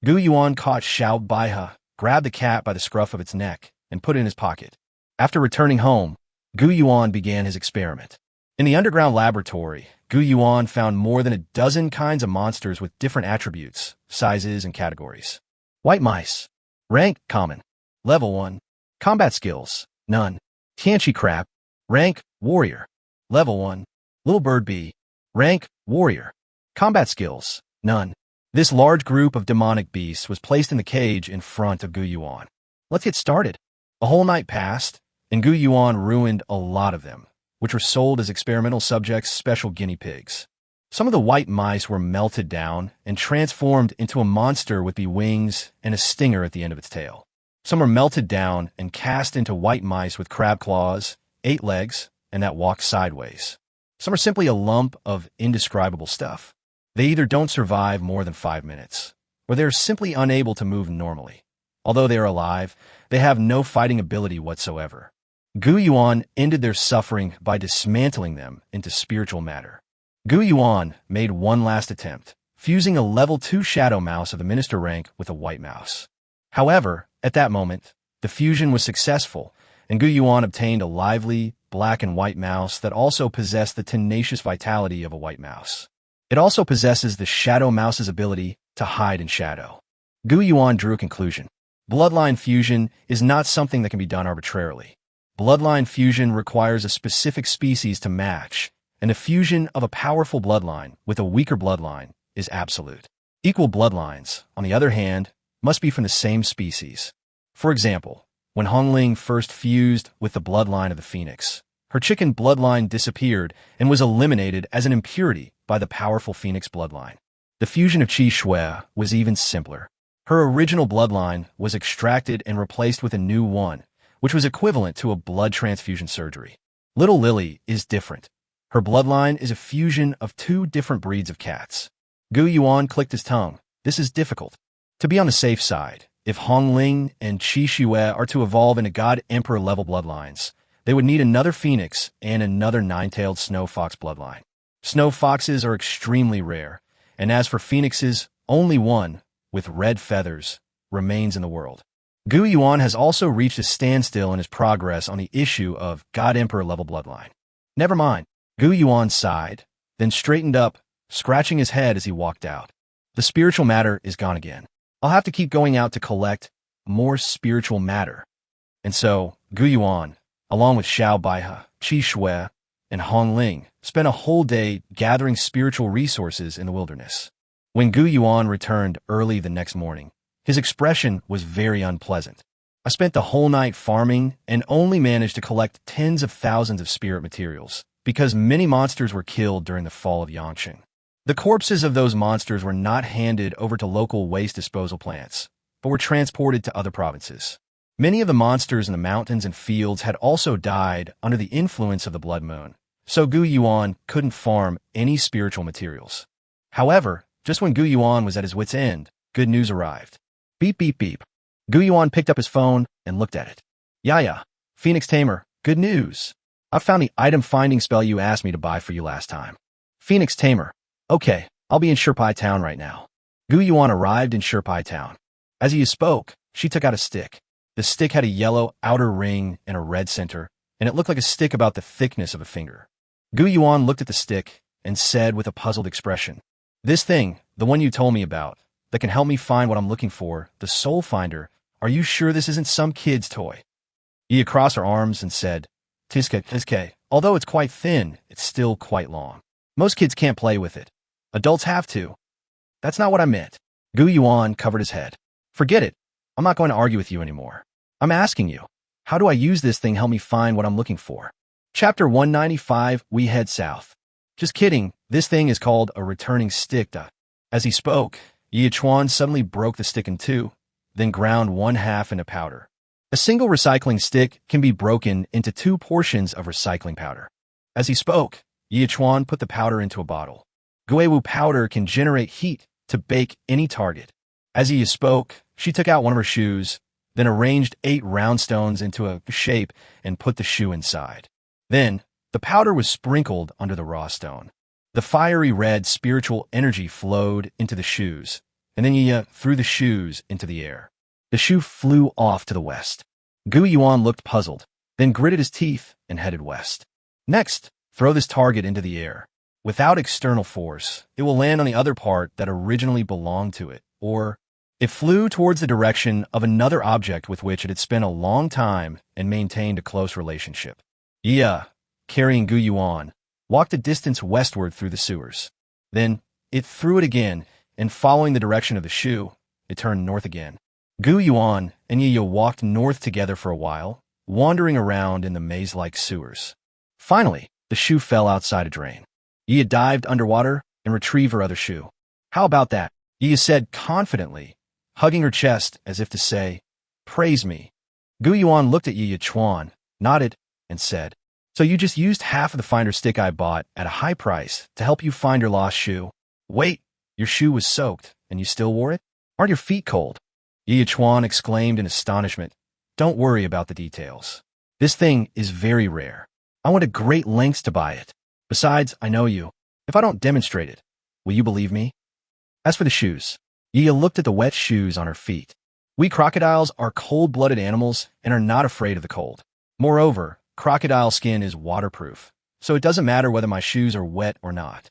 Gu Yuan caught Xiao Baihe, grabbed the cat by the scruff of its neck, and put it in his pocket. After returning home, Gu Yuan began his experiment. In the underground laboratory, Gu Yuan found more than a dozen kinds of monsters with different attributes, sizes, and categories. White mice. Rank, common. Level 1. Combat skills, none. Tianchi crab. Rank, warrior. Level 1. Little bird bee. Rank, warrior. Combat skills, none. This large group of demonic beasts was placed in the cage in front of Gu Yuan. Let's get started. A whole night passed, and Gu Yuan ruined a lot of them, which were sold as experimental subjects, special guinea pigs. Some of the white mice were melted down and transformed into a monster with the wings and a stinger at the end of its tail. Some were melted down and cast into white mice with crab claws, 8 legs, and that walk sideways. Some are simply a lump of indescribable stuff. They either don't survive more than 5 minutes, or they are simply unable to move normally. Although they are alive, they have no fighting ability whatsoever. Gu Yuan ended their suffering by dismantling them into spiritual matter. Gu Yuan made one last attempt, fusing a level 2 shadow mouse of the minister rank with a white mouse. However, at that moment, the fusion was successful, and Gu Yuan obtained a lively, black and white mouse that also possessed the tenacious vitality of a white mouse. It also possesses the shadow mouse's ability to hide in shadow. Gu Yuan drew a conclusion. Bloodline fusion is not something that can be done arbitrarily. Bloodline fusion requires a specific species to match, and the fusion of a powerful bloodline with a weaker bloodline is absolute. Equal bloodlines, on the other hand, must be from the same species. For example, when Hongling first fused with the bloodline of the phoenix, her chicken bloodline disappeared and was eliminated as an impurity by the powerful phoenix bloodline. The fusion of Qi Shui was even simpler. Her original bloodline was extracted and replaced with a new one, which was equivalent to a blood transfusion surgery. Little Lily is different. Her bloodline is a fusion of two different breeds of cats. Gu Yuan clicked his tongue. This is difficult. To be on the safe side, if Hongling and Qi Shui are to evolve into God Emperor level bloodlines, they would need another phoenix and another nine-tailed snow fox bloodline. Snow foxes are extremely rare, and as for phoenixes, only one, with red feathers, remains in the world. Gu Yuan has also reached a standstill in his progress on the issue of God Emperor level bloodline. Never mind. Gu Yuan sighed, then straightened up, scratching his head as he walked out. The spiritual matter is gone again. I'll have to keep going out to collect more spiritual matter. And so, Gu Yuan, along with Xiao Baihe, Qi Shui, and Hongling, spent a whole day gathering spiritual resources in the wilderness. When Gu Yuan returned early the next morning, his expression was very unpleasant. I spent the whole night farming and only managed to collect tens of thousands of spirit materials, because many monsters were killed during the fall of Yangqing. The corpses of those monsters were not handed over to local waste disposal plants, but were transported to other provinces. Many of the monsters in the mountains and fields had also died under the influence of the blood moon, so Gu Yuan couldn't farm any spiritual materials. However, just when Gu Yuan was at his wit's end, good news arrived. Beep, beep, beep. Gu Yuan picked up his phone and looked at it. Yeah, Phoenix Tamer, good news. I've found the item finding spell you asked me to buy for you last time. Phoenix Tamer. Okay, I'll be in Sherpai Town right now. Gu Yuan arrived in Sherpai Town. As he spoke, she took out a stick. The stick had a yellow outer ring and a red center, and it looked like a stick about the thickness of a finger. Gu Yuan looked at the stick and said with a puzzled expression, "This thing, the one you told me about, that can help me find what I'm looking for, the Soul Finder, are you sure this isn't some kid's toy?" He crossed her arms and said, Tiske, although it's quite thin, it's still quite long. Most kids can't play with it. Adults have to. That's not what I meant. Gu Yuan covered his head. Forget it. I'm not going to argue with you anymore. I'm asking you, how do I use this thing to help me find what I'm looking for? Chapter 195, We Head South. Just kidding, this thing is called a returning stick. As he spoke, Yi Chuan suddenly broke the stick in two, then ground one half into powder. A single recycling stick can be broken into two portions of recycling powder. As he spoke, Yi Chuan put the powder into a bottle. Guiwu powder can generate heat to bake any target. As Yi spoke, she took out one of her shoes, then arranged 8 round stones into a shape and put the shoe inside. Then, the powder was sprinkled under the raw stone. The fiery red spiritual energy flowed into the shoes, and then Yi threw the shoes into the air. The shoe flew off to the west. Gu Yuan looked puzzled, then gritted his teeth and headed west. Next, throw this target into the air. Without external force, it will land on the other part that originally belonged to it, or it flew towards the direction of another object with which it had spent a long time and maintained a close relationship. Yi, carrying Gu Yuan, walked a distance westward through the sewers. Then, it threw it again, and following the direction of the shoe, it turned north again. Gu Yuan and Yi walked north together for a while, wandering around in the maze-like sewers. Finally, the shoe fell outside a drain. Yi dived underwater and retrieved her other shoe. How about that? Yi said confidently, hugging her chest as if to say, praise me. Gu Yuan looked at Yi Chuan, nodded, and said, so you just used half of the finder stick I bought at a high price to help you find your lost shoe. Wait, your shoe was soaked, and you still wore it? Aren't your feet cold? Yi Chuan exclaimed in astonishment. Don't worry about the details. This thing is very rare. I went to great lengths to buy it. Besides, I know you. If I don't demonstrate it, will you believe me? As for the shoes, Yi looked at the wet shoes on her feet. We crocodiles are cold-blooded animals and are not afraid of the cold. Moreover, crocodile skin is waterproof, so it doesn't matter whether my shoes are wet or not.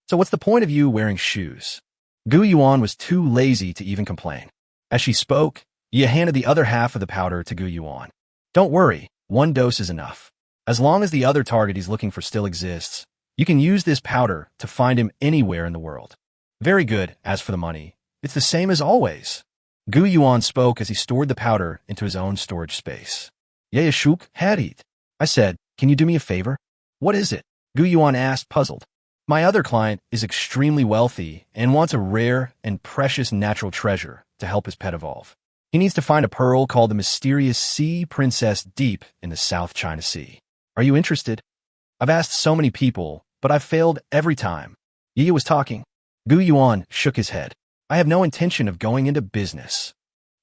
So what's the point of you wearing shoes? Gu Yuan was too lazy to even complain. As she spoke, Yi handed the other half of the powder to Gu Yuan. Don't worry, one dose is enough. As long as the other target he's looking for still exists, you can use this powder to find him anywhere in the world. Very good. As for the money, it's the same as always. Gu Yuan spoke as he stored the powder into his own storage space. Yeyashuk Hadith. I said, can you do me a favor? What is it? Gu Yuan asked, puzzled. My other client is extremely wealthy and wants a rare and precious natural treasure to help his pet evolve. He needs to find a pearl called the mysterious Sea Princess deep in the South China Sea. Are you interested? I've asked so many people, but I've failed every time. Yi was talking. Gu Yuan shook his head. I have no intention of going into business.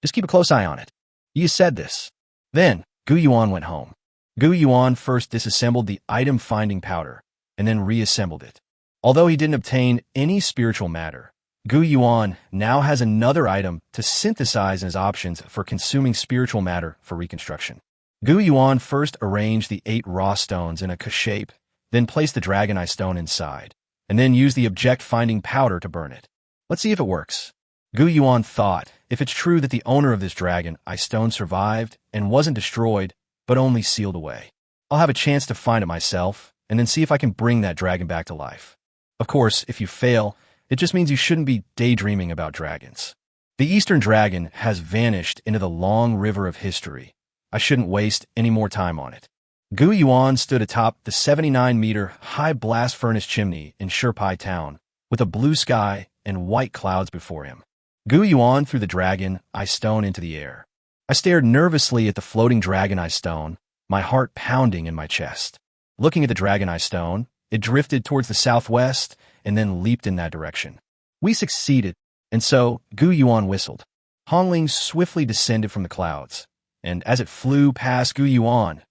Just keep a close eye on it. Yi said this. Then, Gu Yuan went home. Gu Yuan first disassembled the item-finding powder, and then reassembled it. Although he didn't obtain any spiritual matter, Gu Yuan now has another item to synthesize in his options for consuming spiritual matter for reconstruction. Gu Yuan first arranged the 8 raw stones in a K-shape, then placed the dragon eye stone inside, and then used the object-finding powder to burn it. Let's see if it works. Gu Yuan thought, if it's true that the owner of this dragon eye stone survived and wasn't destroyed, but only sealed away, I'll have a chance to find it myself, and then see if I can bring that dragon back to life. Of course, if you fail, it just means you shouldn't be daydreaming about dragons. The Eastern dragon has vanished into the long river of history. I shouldn't waste any more time on it. Gu Yuan stood atop the 79-meter high blast furnace chimney in Shirpai town, with a blue sky and white clouds before him. Gu Yuan threw the dragon eye stone into the air. I stared nervously at the floating dragon eye stone, my heart pounding in my chest. Looking at the dragon eye stone, it drifted towards the southwest and then leaped in that direction. We succeeded, and so Gu Yuan whistled. Hongling swiftly descended from the clouds, and as it flew past Gu Yuan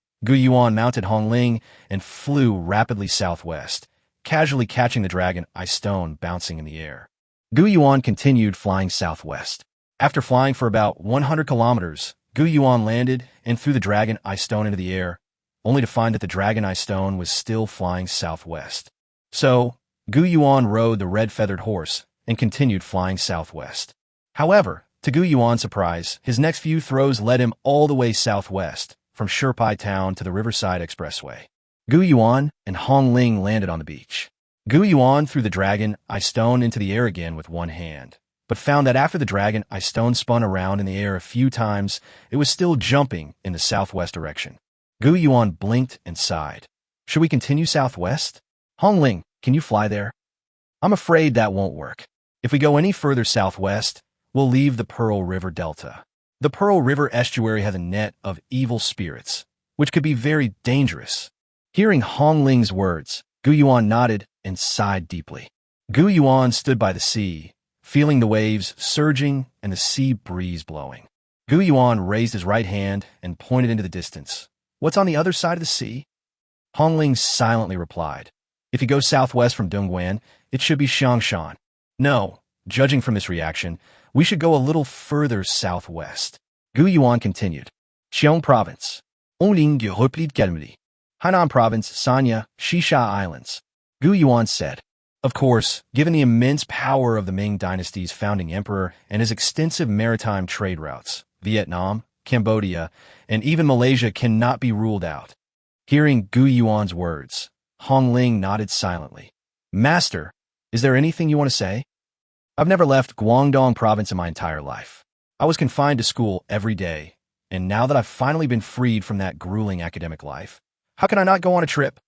mounted Hongling and flew rapidly southwest, casually catching the dragon eye stone bouncing in the air. Gu Yuan continued flying southwest. After flying for about 100 kilometers, Gu Yuan landed and threw the dragon eye stone into the air, only to find that the dragon eye stone was still flying southwest. So, Gu Yuan rode the red-feathered horse and continued flying southwest. However, to Gu Yuan's surprise, his next few throws led him all the way southwest, from Shirpai town to the Riverside Expressway. Gu Yuan and Hongling landed on the beach. Gu Yuan threw the dragon eye stone into the air again with one hand, but found that after the dragon eye stone spun around in the air a few times, it was still jumping in the southwest direction. Gu Yuan blinked and sighed. Should we continue southwest? Hongling, can you fly there? I'm afraid that won't work. If we go any further southwest, we'll leave the Pearl River Delta. The Pearl River estuary has a net of evil spirits, which could be very dangerous. Hearing Hongling's words, Gu Yuan nodded and sighed deeply. Gu Yuan stood by the sea, feeling the waves surging and the sea breeze blowing. Gu Yuan raised his right hand and pointed into the distance. What's on the other side of the sea? Hongling silently replied. If you go southwest from Dongguan, it should be Xiangshan. No, judging from this reaction, we should go a little further southwest. Gu Yuan continued. Xiong Province. Onling Replit Gelmli. Hainan Province, Sanya, Shisha Islands. Gu Yuan said. Of course, given the immense power of the Ming Dynasty's founding emperor and his extensive maritime trade routes, Vietnam, Cambodia, and even Malaysia cannot be ruled out. Hearing Gu Yuan's words, Hongling nodded silently. Master, is there anything you want to say? I've never left Guangdong province in my entire life. I was confined to school every day, and now that I've finally been freed from that grueling academic life, how can I not go on a trip?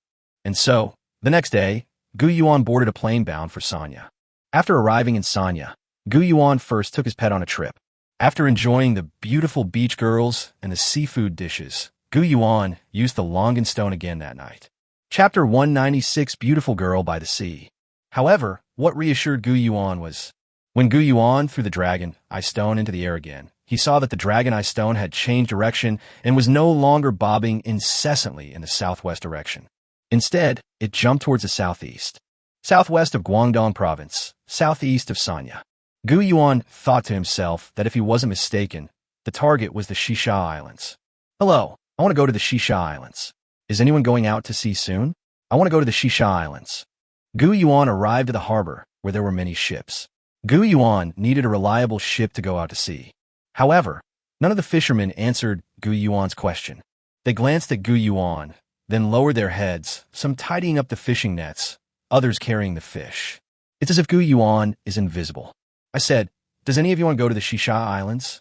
And so, the next day, Gu Yuan boarded a plane bound for Sanya. After arriving in Sanya, Gu Yuan first took his pet on a trip. After enjoying the beautiful beach girls and the seafood dishes, Gu Yuan used the Longan Stone again that night. Chapter 196, Beautiful Girl by the Sea. However, what reassured Gu Yuan was, when Gu Yuan threw the dragon eye stone into the air again, he saw that the dragon eye stone had changed direction and was no longer bobbing incessantly in the southwest direction. Instead, it jumped towards the southeast. Southwest of Guangdong province, southeast of Sanya. Gu Yuan thought to himself that if he wasn't mistaken, the target was the Shisha Islands. Hello, I want to go to the Shisha Islands. Is anyone going out to sea soon? I want to go to the Shisha Islands. Gu Yuan arrived at the harbor, where there were many ships. Gu Yuan needed a reliable ship to go out to sea. However, none of the fishermen answered Gu Yuan's question. They glanced at Gu Yuan, then lowered their heads, some tidying up the fishing nets, others carrying the fish. It's as if Gu Yuan is invisible. I said, "Does any of you want to go to the Shisha Islands?"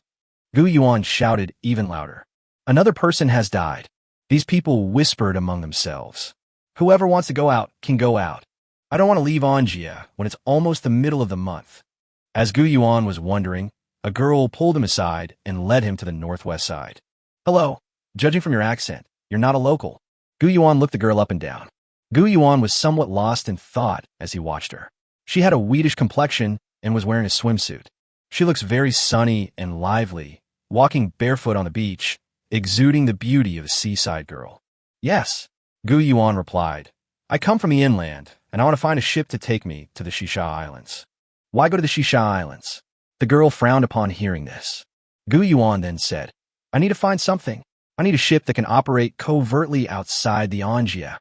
Gu Yuan shouted even louder. "Another person has died." These people whispered among themselves. "Whoever wants to go out can go out. I don't want to leave Anjia when it's almost the middle of the month." As Gu Yuan was wondering, a girl pulled him aside and led him to the northwest side. "Hello. Judging from your accent, you're not a local." Gu Yuan looked the girl up and down. Gu Yuan was somewhat lost in thought as he watched her. She had a wheatish complexion and was wearing a swimsuit. She looks very sunny and lively, walking barefoot on the beach, exuding the beauty of a seaside girl. "Yes," Gu Yuan replied. "I come from the inland, and I want to find a ship to take me to the Shisha Islands." "Why go to the Shisha Islands?" The girl frowned upon hearing this. Gu Yuan then said, "I need to find something. I need a ship that can operate covertly outside the Anjia."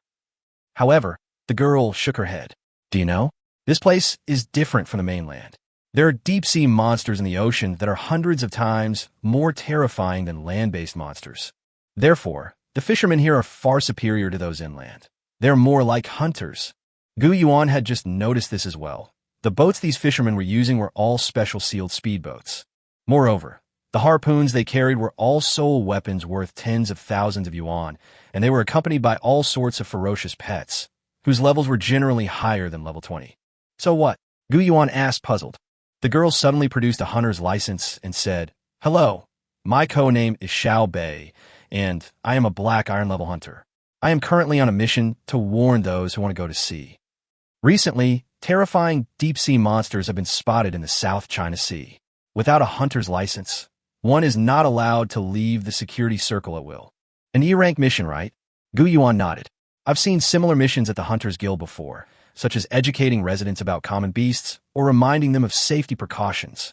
However, the girl shook her head. "Do you know? This place is different from the mainland. There are deep-sea monsters in the ocean that are hundreds of times more terrifying than land-based monsters. Therefore, the fishermen here are far superior to those inland. They're more like hunters." Gu Yuan had just noticed this as well. The boats these fishermen were using were all special sealed speedboats. Moreover, the harpoons they carried were all soul weapons worth tens of thousands of yuan, and they were accompanied by all sorts of ferocious pets, whose levels were generally higher than level 20. "So what?" Gu Yuan asked, puzzled. The girl suddenly produced a hunter's license and said, "Hello, my codename is Xiao Bei, and I am a black iron level hunter. I am currently on a mission to warn those who want to go to sea. Recently, terrifying deep-sea monsters have been spotted in the South China Sea. Without a hunter's license, one is not allowed to leave the security circle at will." "An E-rank mission, right?" Gu Yuan nodded. "I've seen similar missions at the Hunters Guild before, such as educating residents about common beasts or reminding them of safety precautions."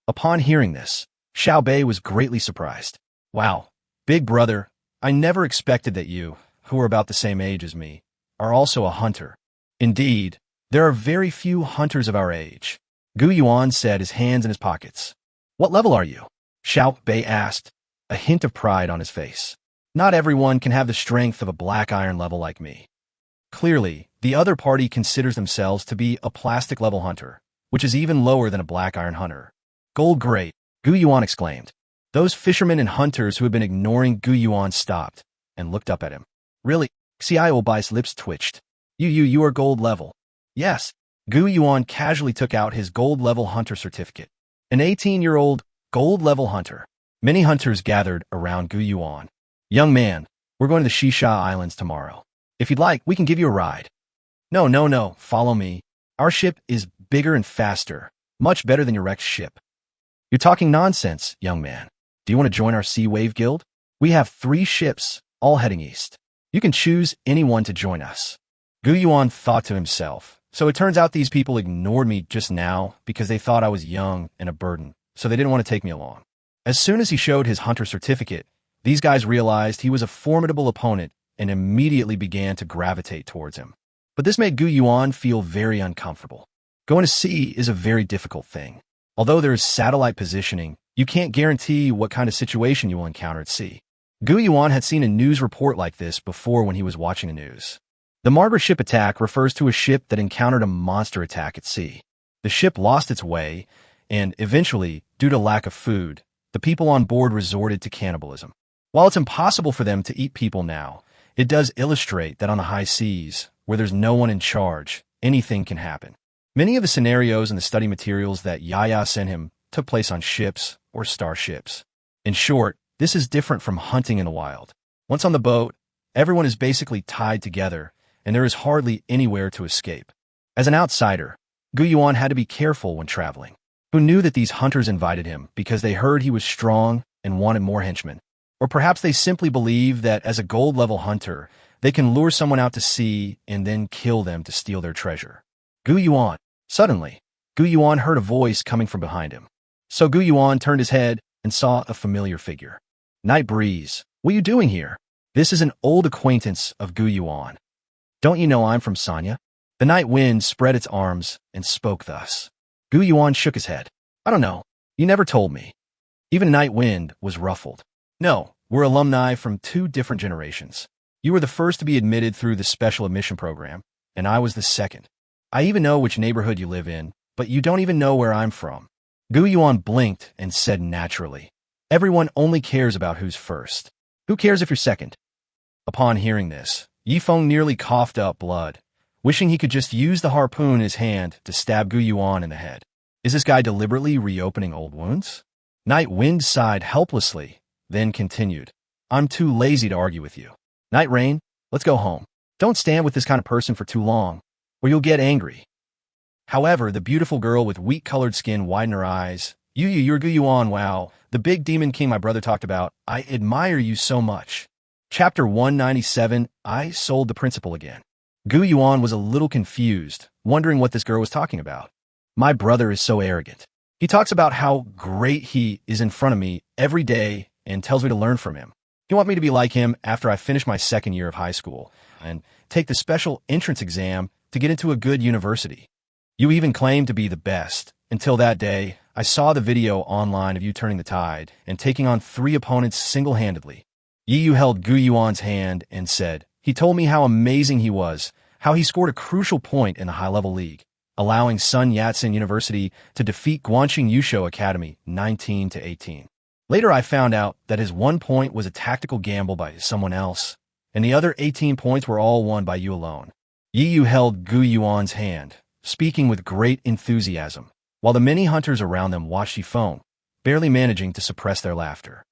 Upon hearing this, Xiao Bei was greatly surprised. "Wow, big brother, I never expected that you, who are about the same age as me, are also a hunter. Indeed, there are very few hunters of our age." Gu Yuan said, his hands in his pockets. "What level are you?" Xiao Bei asked, a hint of pride on his face. "Not everyone can have the strength of a black iron level like me." Clearly, the other party considers themselves to be a plastic level hunter, which is even lower than a black iron hunter. "Gold great," Gu Yuan exclaimed. Those fishermen and hunters who had been ignoring Gu Yuan stopped and looked up at him. "Really?" Xiao Bai's lips twitched. You are gold level." "Yes." Gu Yuan casually took out his gold level hunter certificate. An 18-year-old gold level hunter. Many hunters gathered around Gu Yuan. "Young man, we're going to the Shisha Islands tomorrow. If you'd like, we can give you a ride." No, follow me. Our ship is bigger and faster, much better than your wrecked ship." "You're talking nonsense, young man. Do you want to join our Sea Wave Guild? We have 3 ships, all heading east. You can choose anyone to join us." Gu Yuan thought to himself, "So it turns out these people ignored me just now because they thought I was young and a burden, so they didn't want to take me along." As soon as he showed his hunter certificate, these guys realized he was a formidable opponent and immediately began to gravitate towards him. But this made Gu Yuan feel very uncomfortable. Going to sea is a very difficult thing. Although there is satellite positioning, you can't guarantee what kind of situation you will encounter at sea. Gu Yuan had seen a news report like this before when he was watching the news. The Margaret ship attack refers to a ship that encountered a monster attack at sea. The ship lost its way, and eventually, due to lack of food, the people on board resorted to cannibalism. While it's impossible for them to eat people now, it does illustrate that on the high seas, where there's no one in charge, anything can happen. Many of the scenarios in the study materials that Yaya sent him took place on ships or starships. In short, this is different from hunting in the wild. Once on the boat, everyone is basically tied together, and there is hardly anywhere to escape. As an outsider, Gu Yuan had to be careful when traveling. Who knew that these hunters invited him because they heard he was strong and wanted more henchmen? Or perhaps they simply believe that as a gold-level hunter, they can lure someone out to sea and then kill them to steal their treasure. Gu Yuan. Suddenly, Gu Yuan heard a voice coming from behind him. So Gu Yuan turned his head and saw a familiar figure. "Night Breeze, what are you doing here?" This is an old acquaintance of Gu Yuan. "Don't you know I'm from Sanya?" The night wind spread its arms and spoke thus. Gu Yuan shook his head. "I don't know. You never told me." Even Night Wind was ruffled. "No, we're alumni from 2 different generations. You were the first to be admitted through the special admission program, and I was the second. I even know which neighborhood you live in, but you don't even know where I'm from. Gu Yuan blinked and said naturally, everyone only cares about who's first. Who cares if you're second? Upon hearing this, Yifeng nearly coughed up blood, wishing he could just use the harpoon in his hand to stab Gu Yuan in the head. Is this guy deliberately reopening old wounds? Night Wind sighed helplessly, then continued, I'm too lazy to argue with you. Night Rain, let's go home. Don't stand with this kind of person for too long, or you'll get angry. However, the beautiful girl with wheat-colored skin widened her eyes. You're Gu Yuan, wow, the big demon king my brother talked about. I admire you so much. Chapter 197, I sold the principal again. Gu Yuan was a little confused, wondering what this girl was talking about. My brother is so arrogant. He talks about how great he is in front of me every day and tells me to learn from him. He wants me to be like him after I finish my second year of high school and take the special entrance exam to get into a good university. You even claim to be the best. Until that day, I saw the video online of you turning the tide and taking on 3 opponents single-handedly. Yu held Gu Yuan's hand and said, he told me how amazing he was, how he scored a crucial point in the high-level league, allowing Sun Yat-sen University to defeat Guangxing Yusho Academy 19-18. Later I found out that his 1 point was a tactical gamble by someone else, and the other 18 points were all won by you alone. Yu held Gu Yuan's hand, speaking with great enthusiasm, while the many hunters around them watched Yifeng, barely managing to suppress their laughter.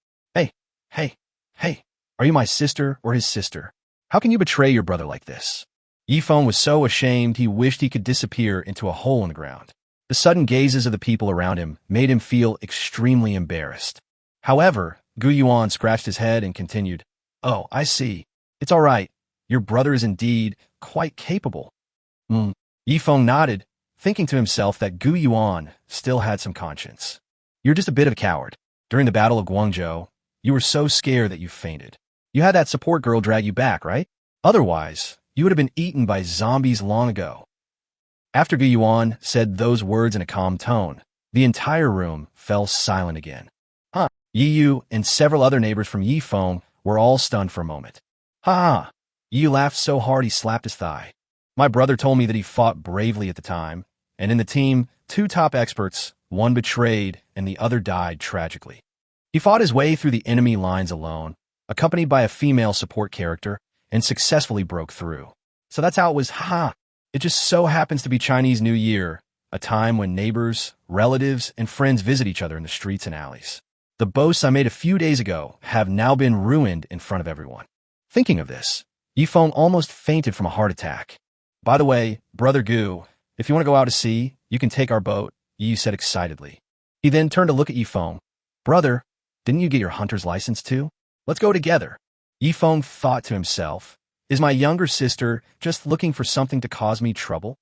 Hey, are you my sister or his sister? How can you betray your brother like this? Yifeng was so ashamed he wished he could disappear into a hole in the ground. The sudden gazes of the people around him made him feel extremely embarrassed. However, Gu Yuan scratched his head and continued, oh, I see. It's all right. Your brother is indeed quite capable. Yifeng nodded, thinking to himself that Gu Yuan still had some conscience. You're just a bit of a coward. During the Battle of Guangzhou, you were so scared that you fainted. You had that support girl drag you back, right? Otherwise, you would have been eaten by zombies long ago. After Gu Yuan said those words in a calm tone, the entire room fell silent again. Yu and several other neighbors from Yifeng were all stunned for a moment. Ha! Yu laughed so hard he slapped his thigh. My brother told me that he fought bravely at the time, and in the team, 2 top experts, one betrayed and the other died tragically. He fought his way through the enemy lines alone, accompanied by a female support character, and successfully broke through. So that's how it was, It just so happens to be Chinese New Year, a time when neighbors, relatives, and friends visit each other in the streets and alleys. The boasts I made a few days ago have now been ruined in front of everyone. Thinking of this, Yifeng almost fainted from a heart attack. By the way, Brother Gu, if you want to go out to sea, you can take our boat, Yu said excitedly. He then turned to look at Yifeng. Brother, didn't you get your hunter's license too? Let's go together. Yifeng thought to himself, is my younger sister just looking for something to cause me trouble?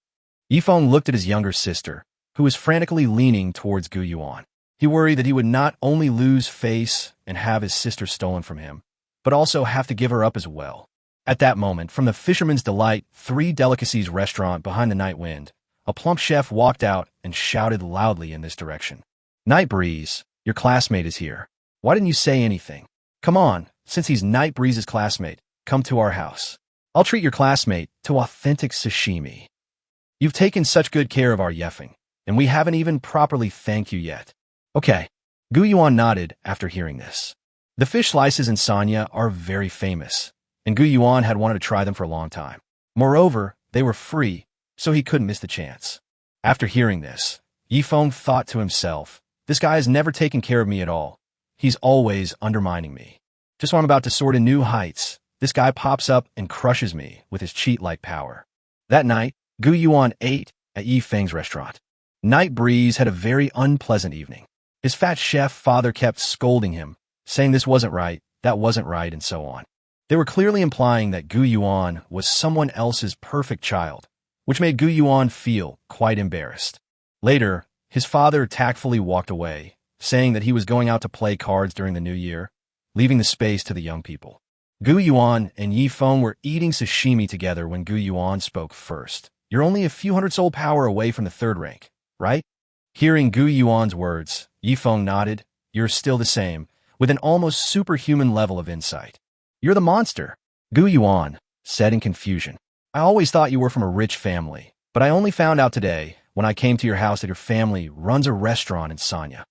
Yifeng looked at his younger sister, who was frantically leaning towards Gu Yuan. He worried that he would not only lose face and have his sister stolen from him, but also have to give her up as well. At that moment, from the Fisherman's Delight 3 Delicacies restaurant behind the Night Wind, a plump chef walked out and shouted loudly in this direction. Night Breeze, your classmate is here. Why didn't you say anything? Come on, since he's Night Breeze's classmate, come to our house. I'll treat your classmate to authentic sashimi. You've taken such good care of our yeffing, and we haven't even properly thanked you yet. Okay. Gu Yuan nodded after hearing this. The fish slices in Sanya are very famous, and Gu Yuan had wanted to try them for a long time. Moreover, they were free, so he couldn't miss the chance. After hearing this, Yifeng thought to himself, this guy has never taken care of me at all. He's always undermining me. Just when I'm about to soar to new heights, this guy pops up and crushes me with his cheat-like power. That night, Gu Yuan ate at Yifeng's restaurant. Night Breeze had a very unpleasant evening. His fat chef father kept scolding him, saying this wasn't right, that wasn't right, and so on. They were clearly implying that Gu Yuan was someone else's perfect child, which made Gu Yuan feel quite embarrassed. Later, his father tactfully walked away, saying that he was going out to play cards during the new year, leaving the space to the young people. Gu Yuan and Yifeng were eating sashimi together when Gu Yuan spoke first. You're only a few hundred soul power away from the 3rd rank, right? Hearing Gu Yuan's words, Yifeng nodded. You're still the same, with an almost superhuman level of insight. You're the monster, Gu Yuan said in confusion. I always thought you were from a rich family, But I only found out today, when I came to your house, that your family runs a restaurant in Sanya.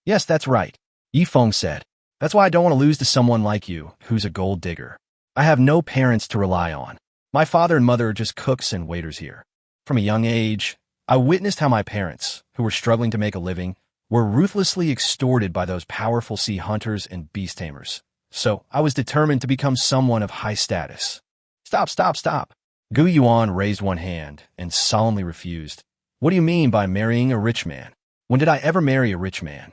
Yes, that's right, Yifeng said. That's why I don't want to lose to someone like you, who's a gold digger. I have no parents to rely on. My father and mother are just cooks and waiters here. From a young age, I witnessed how my parents, who were struggling to make a living, were ruthlessly extorted by those powerful sea hunters and beast tamers. So I was determined to become someone of high status. Stop. Gu Yuan raised one hand and solemnly refused. What do you mean by marrying a rich man? When did I ever marry a rich man?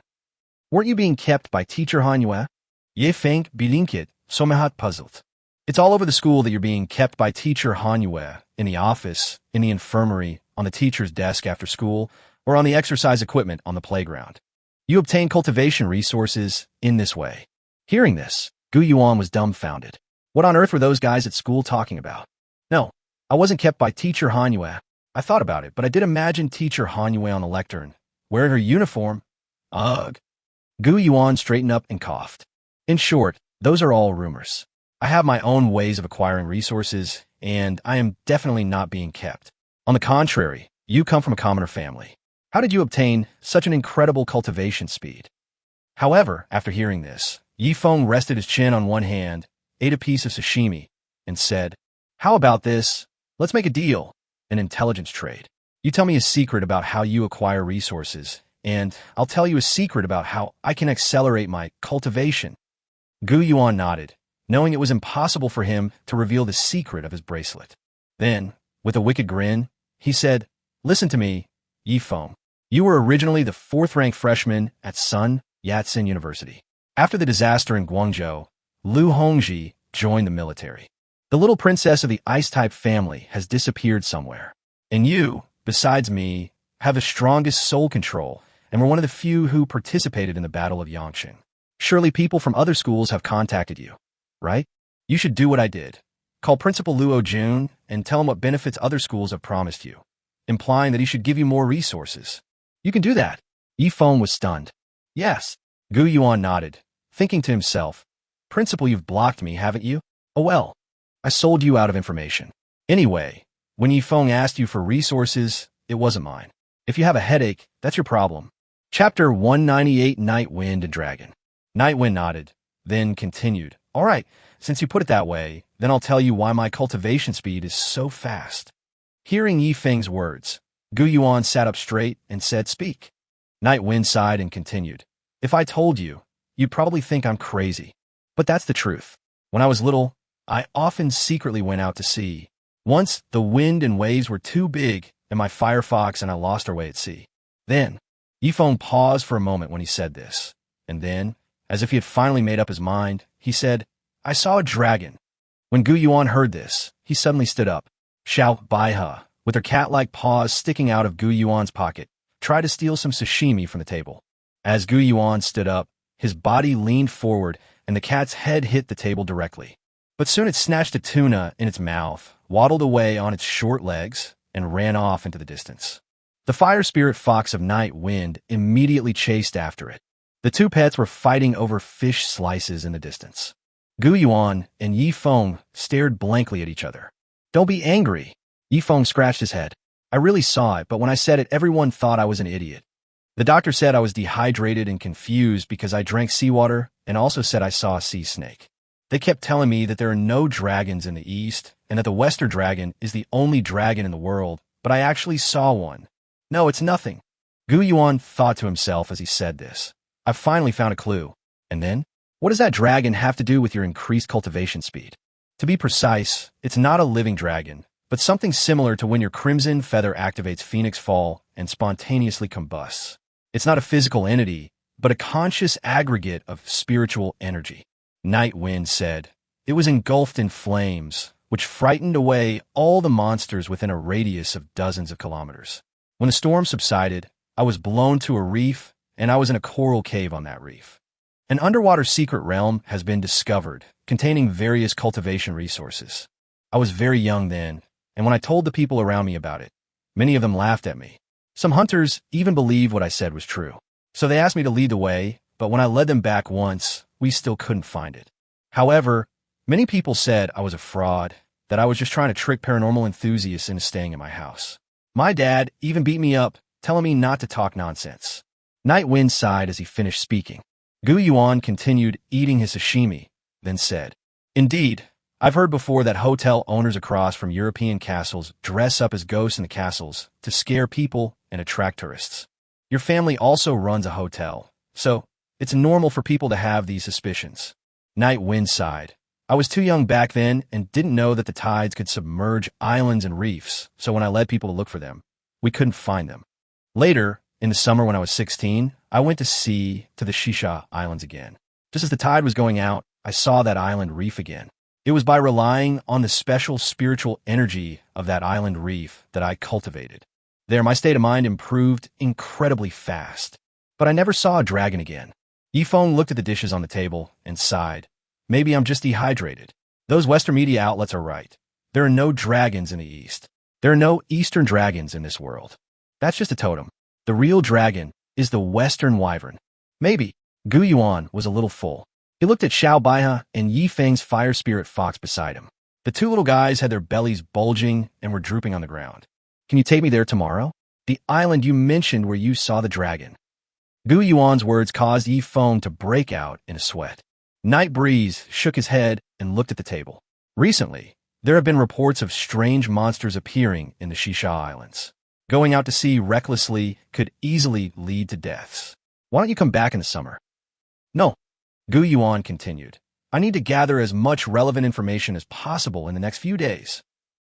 Weren't you being kept by teacher Hanhua? Ye Feng Bilinkit, Somahat puzzled. It's all over the school that you're being kept by teacher Hanhua, in the office, in the infirmary, on the teacher's desk after school, or on the exercise equipment on the playground. You obtain cultivation resources in this way. Hearing this, Gu Yuan was dumbfounded. What on earth were those guys at school talking about? No, I wasn't kept by teacher Hanhua. I thought about it, but I did imagine teacher Hanhua on the lectern, wearing her uniform. Ugh. Gu Yuan straightened up and coughed. In short, those are all rumors. I have my own ways of acquiring resources, and I am definitely not being kept. On the contrary, you come from a commoner family. How did you obtain such an incredible cultivation speed? However, after hearing this, Yifeng rested his chin on one hand, ate a piece of sashimi, and said, How about this? Let's make a deal, an intelligence trade. You tell me a secret about how you acquire resources, and I'll tell you a secret about how I can accelerate my cultivation. Gu Yuan nodded, knowing it was impossible for him to reveal the secret of his bracelet. Then, with a wicked grin, he said, Listen to me, Yifeng. You were originally the fourth-ranked freshman at Sun Yat-sen University. After the disaster in Guangzhou, Liu Hongji joined the military. The little princess of the ice-type family has disappeared somewhere. And you, besides me, have the strongest soul control and were one of the few who participated in the Battle of Yangqing. Surely people from other schools have contacted you, right? You should do what I did. Call Principal Luo Jun and tell him what benefits other schools have promised you, implying that he should give you more resources. You can do that. Yifeng was stunned. Yes. Gu Yuan nodded, thinking to himself, Principal, you've blocked me, haven't you? Oh well. I sold you out of information. Anyway, when Yifeng asked you for resources, it wasn't mine. If you have a headache, that's your problem. Chapter 198, Night Wind and Dragon. Night Wind nodded, then continued. All right, since you put it that way, then I'll tell you why my cultivation speed is so fast. Hearing Yifeng's words, Gu Yuan sat up straight and said, Speak. Night Wind sighed and continued. If I told you, you'd probably think I'm crazy. But that's the truth. When I was little, I often secretly went out to sea. Once, the wind and waves were too big, and my firefox and I lost our way at sea. Then, Yifeng paused for a moment when he said this, and then, as if he had finally made up his mind, he said, I saw a dragon. When Gu Yuan heard this, he suddenly stood up. Xiao Baihe, with her cat-like paws sticking out of Gu Yuan's pocket, tried to steal some sashimi from the table. As Gu Yuan stood up, his body leaned forward, and the cat's head hit the table directly. But soon it snatched a tuna in its mouth, waddled away on its short legs, and ran off into the distance. The fire spirit fox of Night Wind immediately chased after it. The two pets were fighting over fish slices in the distance. Gu Yuan and Yifeng stared blankly at each other. Don't be angry. Yifeng scratched his head. I really saw it, but when I said it, everyone thought I was an idiot. The doctor said I was dehydrated and confused because I drank seawater and also said I saw a sea snake. They kept telling me that there are no dragons in the East and that the Western dragon is the only dragon in the world, but I actually saw one. No, it's nothing. Gu Yuan thought to himself as he said this. I've finally found a clue. And then? What does that dragon have to do with your increased cultivation speed? To be precise, it's not a living dragon, but something similar to when your crimson feather activates Phoenix Fall and spontaneously combusts. It's not a physical entity, but a conscious aggregate of spiritual energy. Night Wind said. It was engulfed in flames, which frightened away all the monsters within a radius of dozens of kilometers. When the storm subsided, I was blown to a reef, and I was in a coral cave on that reef. An underwater secret realm has been discovered, containing various cultivation resources. I was very young then, and when I told the people around me about it, many of them laughed at me. Some hunters even believed what I said was true. So they asked me to lead the way, but when I led them back once, we still couldn't find it. However, many people said I was a fraud, that I was just trying to trick paranormal enthusiasts into staying in my house. My dad even beat me up, telling me not to talk nonsense. Night Wind sighed as he finished speaking. Gu Yuan continued eating his sashimi, then said, Indeed, I've heard before that hotel owners across from European castles dress up as ghosts in the castles to scare people and attract tourists. Your family also runs a hotel, so it's normal for people to have these suspicions. Night Wind sighed. I was too young back then and didn't know that the tides could submerge islands and reefs, so when I led people to look for them, we couldn't find them. Later, in the summer when I was 16, I went to sea to the Shisha Islands again. Just as the tide was going out, I saw that island reef again. It was by relying on the special spiritual energy of that island reef that I cultivated. There, my state of mind improved incredibly fast. But I never saw a dragon again. Yifeng looked at the dishes on the table and sighed. Maybe I'm just dehydrated. Those Western media outlets are right. There are no dragons in the East. There are no Eastern dragons in this world. That's just a totem. The real dragon is the Western wyvern. Maybe. Gu Yuan was a little full. He looked at Xiao Baihe and Yifeng's fire spirit fox beside him. The two little guys had their bellies bulging and were drooping on the ground. Can you take me there tomorrow? The island you mentioned where you saw the dragon. Gu Yuan's words caused Yifeng to break out in a sweat. Night Breeze shook his head and looked at the table. Recently, there have been reports of strange monsters appearing in the Shisha Islands. Going out to sea recklessly could easily lead to deaths. Why don't you come back in the summer? No. Gu Yuan continued. I need to gather as much relevant information as possible in the next few days.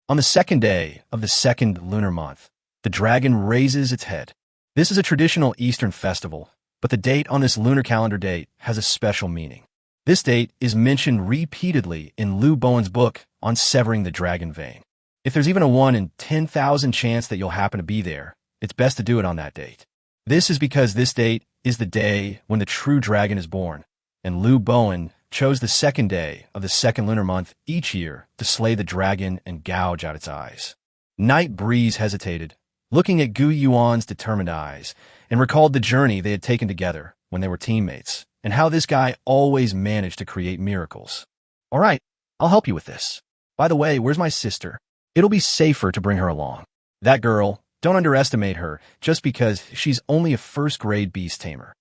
On the second day of the second lunar month, the dragon raises its head. This is a traditional Eastern festival, but the date on this lunar calendar date has a special meaning. This date is mentioned repeatedly in Liu Bowen's book on severing the dragon vein. If there's even a 1 in 10,000 chance that you'll happen to be there, it's best to do it on that date. This is because this date is the day when the true dragon is born, and Liu Bowen chose the second day of the second lunar month each year to slay the dragon and gouge out its eyes. Night Breeze hesitated, looking at Gu Yuan's determined eyes, and recalled the journey they had taken together when they were teammates, and how this guy always managed to create miracles. All right, I'll help you with this. By the way, where's my sister? It'll be safer to bring her along. That girl, don't underestimate her just because she's only a first-grade beast tamer.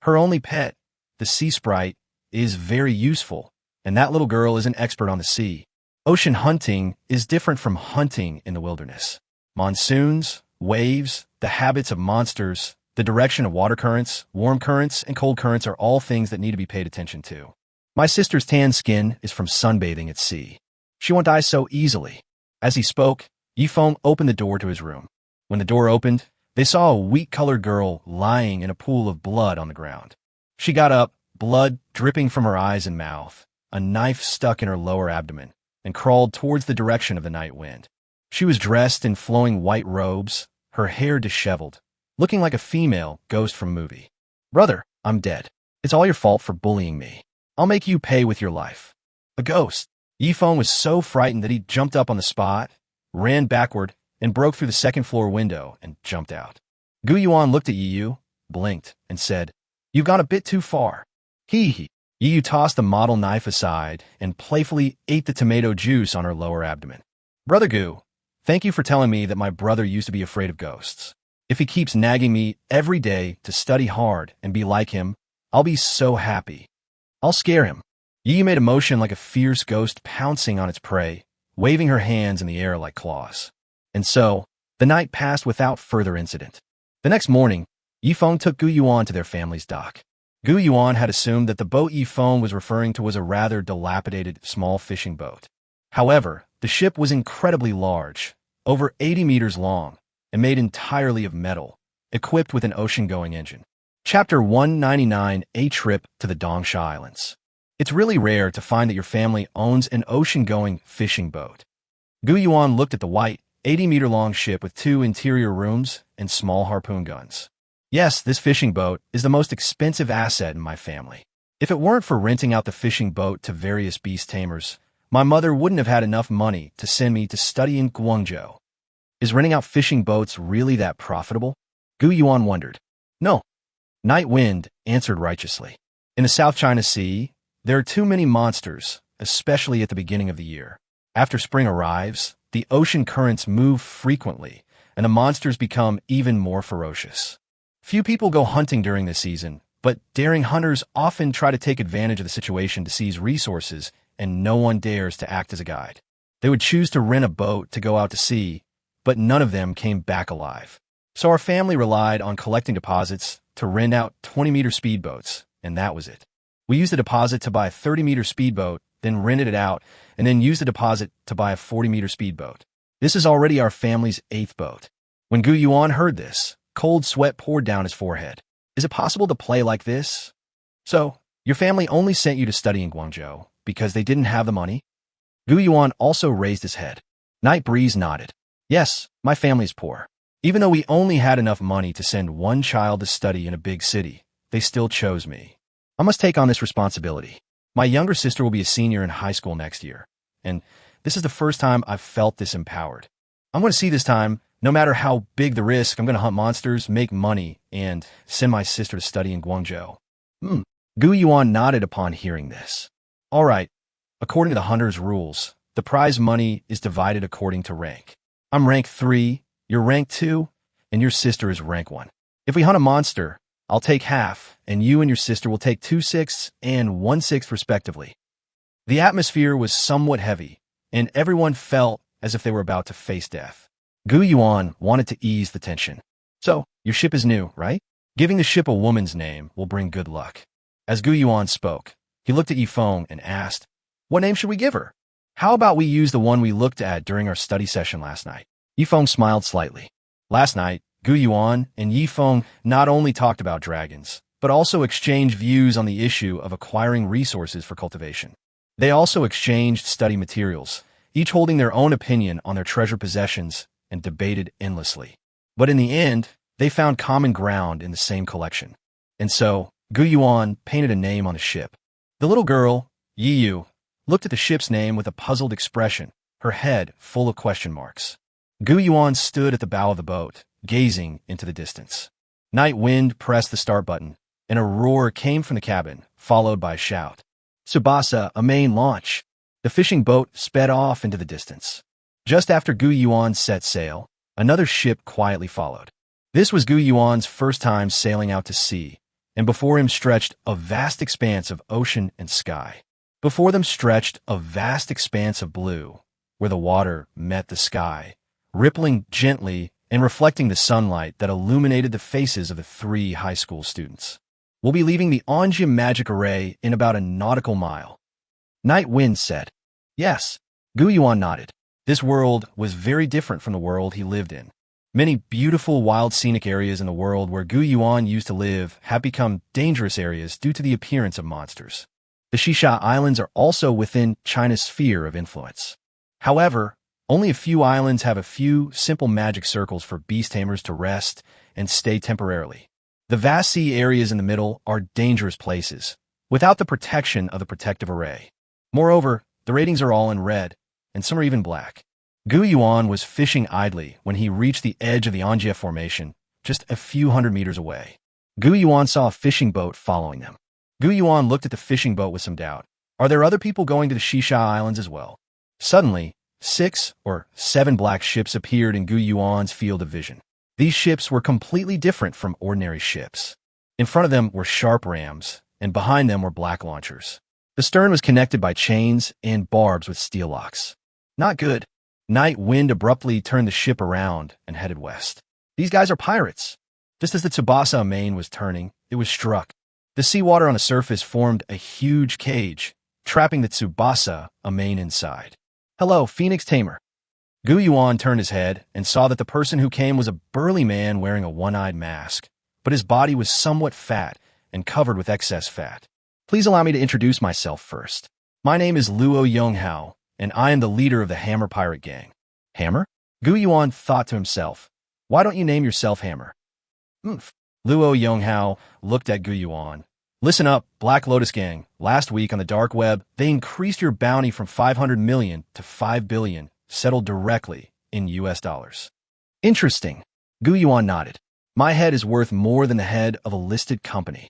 Her only pet, the sea sprite, is very useful, and that little girl is an expert on the sea. Ocean hunting is different from hunting in the wilderness. Monsoons, waves, the habits of monsters, the direction of water currents, warm currents, and cold currents are all things that need to be paid attention to. My sister's tan skin is from sunbathing at sea. She won't die so easily. As he spoke, Yifeng opened the door to his room. When the door opened, they saw a wheat-colored girl lying in a pool of blood on the ground. She got up, blood dripping from her eyes and mouth, a knife stuck in her lower abdomen, and crawled towards the direction of the night wind. She was dressed in flowing white robes, her hair disheveled, looking like a female ghost from a movie. Brother, I'm dead. It's all your fault for bullying me. I'll make you pay with your life. A ghost. Yifeng was so frightened that he jumped up on the spot, ran backward, and broke through the second-floor window and jumped out. Gu Yuan looked at Yiyu, blinked, and said, You've gone a bit too far. Hee. Yiyu tossed the model knife aside and playfully ate the tomato juice on her lower abdomen. Brother Gu, thank you for telling me that my brother used to be afraid of ghosts. If he keeps nagging me every day to study hard and be like him, I'll be so happy. I'll scare him. Yiyu made a motion like a fierce ghost pouncing on its prey, waving her hands in the air like claws. And so, the night passed without further incident. The next morning, Yifeng took Gu Yuan to their family's dock. Gu Yuan had assumed that the boat Yifeng was referring to was a rather dilapidated small fishing boat. However, the ship was incredibly large, over 80 meters long, and made entirely of metal, equipped with an ocean-going engine. Chapter 199, A Trip to the Dongsha Islands. It's really rare to find that your family owns an ocean-going fishing boat. Gu Yuan looked at the white, 80-meter-long ship with 2 interior rooms and small harpoon guns. Yes, this fishing boat is the most expensive asset in my family. If it weren't for renting out the fishing boat to various beast tamers, my mother wouldn't have had enough money to send me to study in Guangzhou. Is renting out fishing boats really that profitable? Gu Yuan wondered. No. Night Wind answered righteously. In the South China Sea, there are too many monsters, especially at the beginning of the year. After spring arrives, the ocean currents move frequently, and the monsters become even more ferocious. Few people go hunting during this season, but daring hunters often try to take advantage of the situation to seize resources, and no one dares to act as a guide. They would choose to rent a boat to go out to sea, but none of them came back alive. So our family relied on collecting deposits to rent out 20-meter speedboats, and that was it. We used a deposit to buy a 30-meter speedboat, then rented it out, and then used a deposit to buy a 40-meter speedboat. This is already our family's 8th boat. When Gu Yuan heard this, cold sweat poured down his forehead. Is it possible to play like this? So, your family only sent you to study in Guangzhou because they didn't have the money? Gu Yuan also raised his head. Night Breeze nodded. Yes, my family's poor. Even though we only had enough money to send one child to study in a big city, they still chose me. I must take on this responsibility. My younger sister will be a senior in high school next year, and this is the first time I've felt this empowered. I'm going to see this time, no matter how big the risk, I'm going to hunt monsters, make money, and send my sister to study in Guangzhou. Gu Yuan nodded upon hearing this. All right, according to the hunter's rules, the prize money is divided according to rank. I'm rank 3, you're rank 2, and your sister is rank 1. If we hunt a monster, I'll take half, and you and your sister will take 2/6 and 1/6 respectively. The atmosphere was somewhat heavy, and everyone felt as if they were about to face death. Gu Yuan wanted to ease the tension. So, your ship is new, right? Giving the ship a woman's name will bring good luck. As Gu Yuan spoke, he looked at Yifeng and asked, what name should we give her? How about we use the one we looked at during our study session last night? Yifeng smiled slightly. Last night, Gu Yuan and Yifeng not only talked about dragons, but also exchanged views on the issue of acquiring resources for cultivation. They also exchanged study materials, each holding their own opinion on their treasure possessions, and debated endlessly. But in the end, they found common ground in the same collection. And so, Gu Yuan painted a name on the ship. The little girl, Yiyu, looked at the ship's name with a puzzled expression, her head full of question marks. Gu Yuan stood at the bow of the boat, gazing into the distance. Night Wind pressed the start button, and a roar came from the cabin, followed by a shout. Tsubasa, a main launch. The fishing boat sped off into the distance. Just after Gu Yuan set sail, another ship quietly followed. This was Gu Yuan's first time sailing out to sea, and before him stretched a vast expanse of ocean and sky. Before them stretched a vast expanse of blue, where the water met the sky, rippling gently and reflecting the sunlight that illuminated the faces of the 3 high school students. We'll be leaving the Anjia Magic Array in about a nautical mile. Night Wind said. Yes. Gu Yuan nodded. This world was very different from the world he lived in. Many beautiful wild scenic areas in the world where Gu Yuan used to live have become dangerous areas due to the appearance of monsters. The Shisha Islands are also within China's sphere of influence. However, only a few islands have a few simple magic circles for beast tamers to rest and stay temporarily. The vast sea areas in the middle are dangerous places, without the protection of the protective array. Moreover, the ratings are all in red, and some are even black. Gu Yuan was fishing idly when he reached the edge of the Anjia Formation, just a few hundred meters away. Gu Yuan saw a fishing boat following them. Gu Yuan looked at the fishing boat with some doubt. Are there other people going to the Shisha Islands as well? Suddenly, 6 or 7 black ships appeared in Gu Yuan's field of vision. These ships were completely different from ordinary ships. In front of them were sharp rams, and behind them were black launchers. The stern was connected by chains and barbs with steel locks. Not good. Night Wind abruptly turned the ship around and headed west. These guys are pirates. Just as the Tsubasa main was turning, it was struck. The seawater on the surface formed a huge cage, trapping the Tsubasa main inside. Hello, Phoenix Tamer. Gu Yuan turned his head and saw that the person who came was a burly man wearing a one-eyed mask, but his body was somewhat fat and covered with excess fat. Please allow me to introduce myself first. My name is Luo Yonghao, and I am the leader of the Hammer Pirate Gang. Hammer? Gu Yuan thought to himself, why don't you name yourself Hammer? Luo Yonghao looked at Gu Yuan. Listen up, Black Lotus Gang. Last week on the dark web, they increased your bounty from 500 million to 5 billion, settled directly in US dollars. Interesting. Gu Yuan nodded. My head is worth more than the head of a listed company.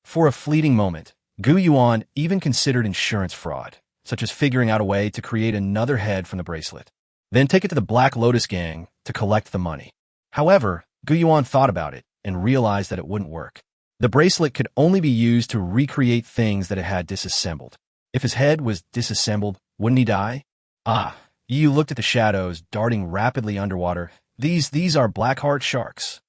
For a fleeting moment, Gu Yuan even considered insurance fraud, such as figuring out a way to create another head from the bracelet. Then take it to the Black Lotus gang to collect the money. However, Gu Yuan thought about it and realized that it wouldn't work. The bracelet could only be used to recreate things that it had disassembled. If his head was disassembled, wouldn't he die? Ah, Yu looked at the shadows darting rapidly underwater. These are Blackheart sharks.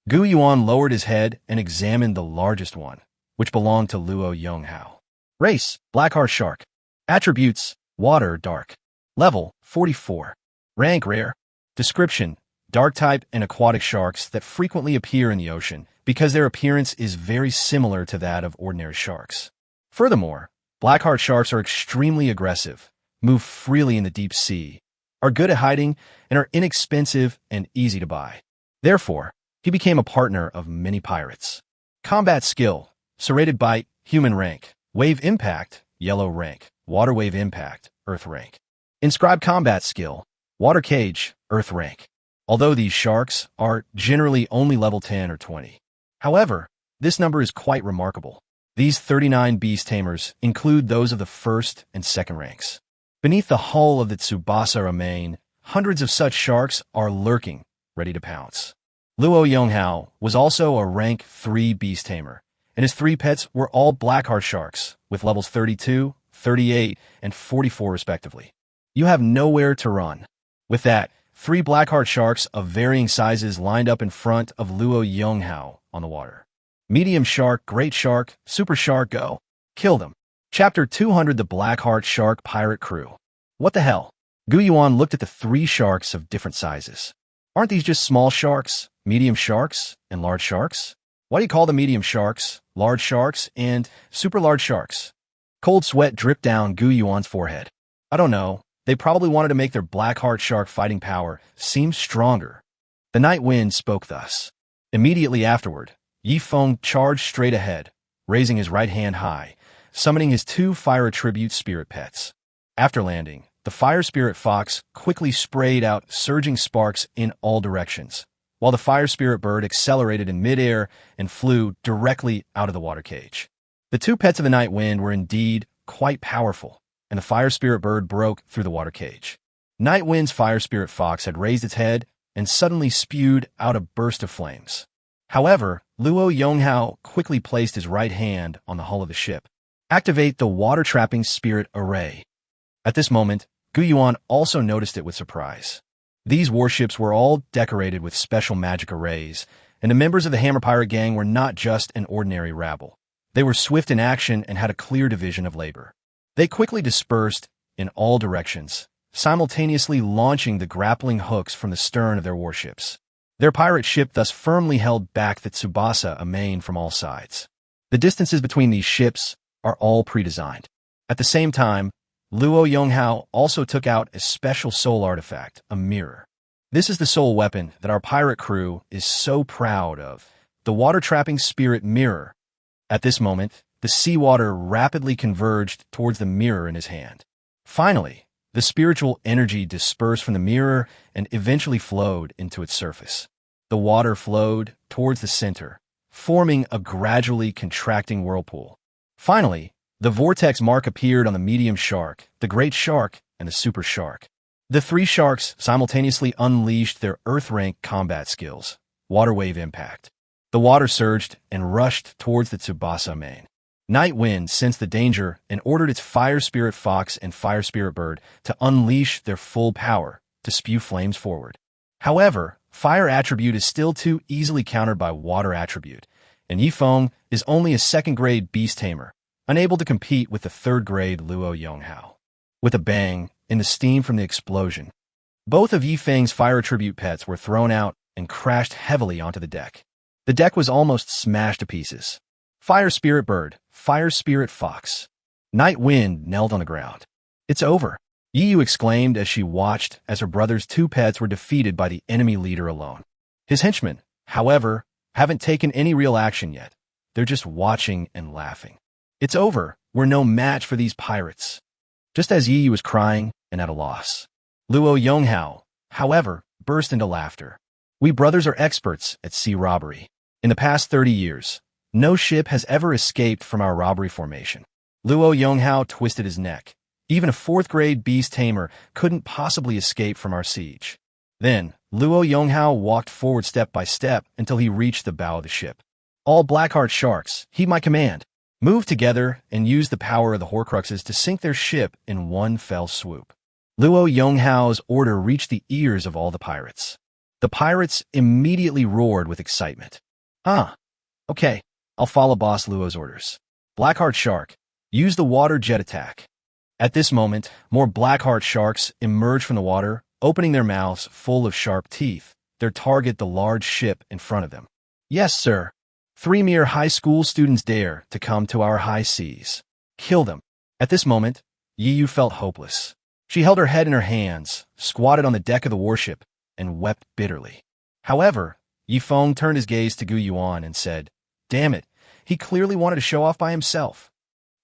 Gu Yuan lowered his head and examined the largest one, which belonged to Luo Yonghao. Race, Blackheart shark. Attributes, water, dark. Level, 44. Rank, rare. Description, dark type and aquatic sharks that frequently appear in the ocean because their appearance is very similar to that of ordinary sharks. Furthermore, Blackheart sharks are extremely aggressive, move freely in the deep sea, are good at hiding, and are inexpensive and easy to buy. Therefore, he became a partner of many pirates. Combat skill, serrated bite, human rank. Wave impact, yellow rank. Water wave impact, earth rank. Inscribed combat skill, water cage, earth rank. Although these sharks are generally only level 10 or 20. However, this number is quite remarkable. These 39 beast tamers include those of the first and second ranks. Beneath the hull of the Tsubasa Remain, hundreds of such sharks are lurking, ready to pounce. Luo Yonghao was also a rank 3 beast tamer, and his 3 pets were all Blackheart sharks, with levels 32, 38, and 44 respectively. You have nowhere to run. With that, 3 Blackheart sharks of varying sizes lined up in front of Luo Yonghao on the water. Medium shark, great shark, super shark, go. Kill them. Chapter 200 The Blackheart Shark Pirate Crew. What the hell? Gu Yuan looked at the 3 sharks of different sizes. Aren't these just small sharks, medium sharks, and large sharks? Why do you call them medium sharks, large sharks, and super large sharks? Cold sweat dripped down Gu Yuan's forehead. I don't know. They probably wanted to make their Blackheart shark fighting power seem stronger. The night wind spoke thus. Immediately afterward, Yi Feng charged straight ahead, raising his right hand high, summoning his 2 fire attribute spirit pets. After landing, the fire spirit fox quickly sprayed out surging sparks in all directions, while the fire spirit bird accelerated in midair and flew directly out of the water cage. The 2 pets of the night wind were indeed quite powerful, and the fire spirit bird broke through the water cage. Night Wind's fire spirit fox had raised its head and suddenly spewed out a burst of flames. However, Luo Yonghao quickly placed his right hand on the hull of the ship. Activate the water-trapping spirit array. At this moment, Gu Yuan also noticed it with surprise. These warships were all decorated with special magic arrays, and the members of the Hammer Pirate gang were not just an ordinary rabble. They were swift in action and had a clear division of labor. They quickly dispersed in all directions, simultaneously launching the grappling hooks from the stern of their warships. Their pirate ship thus firmly held back the Tsubasa Amain from all sides. The distances between these ships are all pre-designed. At the same time, Luo Yonghao also took out a special soul artifact, a mirror. This is the soul weapon that our pirate crew is so proud of, the water-trapping spirit mirror. At this moment, the seawater rapidly converged towards the mirror in his hand. Finally, the spiritual energy dispersed from the mirror and eventually flowed into its surface. The water flowed towards the center, forming a gradually contracting whirlpool. Finally, the vortex mark appeared on the medium shark, the great shark, and the super shark. The 3 sharks simultaneously unleashed their Earth-rank combat skills, water wave impact. The water surged and rushed towards the Tsubasa Main. Night Wind sensed the danger and ordered its fire spirit fox and fire spirit bird to unleash their full power to spew flames forward. However, fire attribute is still too easily countered by water attribute, and Yi Feng is only a 2nd-grade beast tamer, unable to compete with the 3rd-grade Luo Yonghao. With a bang, in the steam from the explosion, both of Yi Feng's fire attribute pets were thrown out and crashed heavily onto the deck. The deck was almost smashed to pieces. Fire Spirit Bird, Fire Spirit Fox. Night Wind knelt on the ground. It's over, Yi exclaimed as she watched as her brother's 2 pets were defeated by the enemy leader alone. His henchmen, however, haven't taken any real action yet. They're just watching and laughing. It's over. We're no match for these pirates. Just as Yi was crying and at a loss, Luo Yonghao, however, burst into laughter. We brothers are experts at sea robbery. In the past 30 years, no ship has ever escaped from our robbery formation. Luo Yonghao twisted his neck, Even a fourth-grade beast tamer couldn't possibly escape from our siege. Then, Luo Yonghao walked forward step by step until he reached the bow of the ship. All Blackheart sharks, heed my command. Move together and use the power of the Horcruxes to sink their ship in one fell swoop. Luo Yonghao's order reached the ears of all the pirates. The pirates immediately roared with excitement. Okay, I'll follow Boss Luo's orders. Blackheart shark, use the water jet attack. At this moment, more Blackheart sharks emerged from the water, opening their mouths full of sharp teeth, their target the large ship in front of them. Yes, sir. 3 mere high school students dare to come to our high seas. Kill them. At this moment, Yiyu felt hopeless. She held her head in her hands, squatted on the deck of the warship, and wept bitterly. However, Yifeng turned his gaze to Gu Yuan and said, "Damn it, he clearly wanted to show off by himself."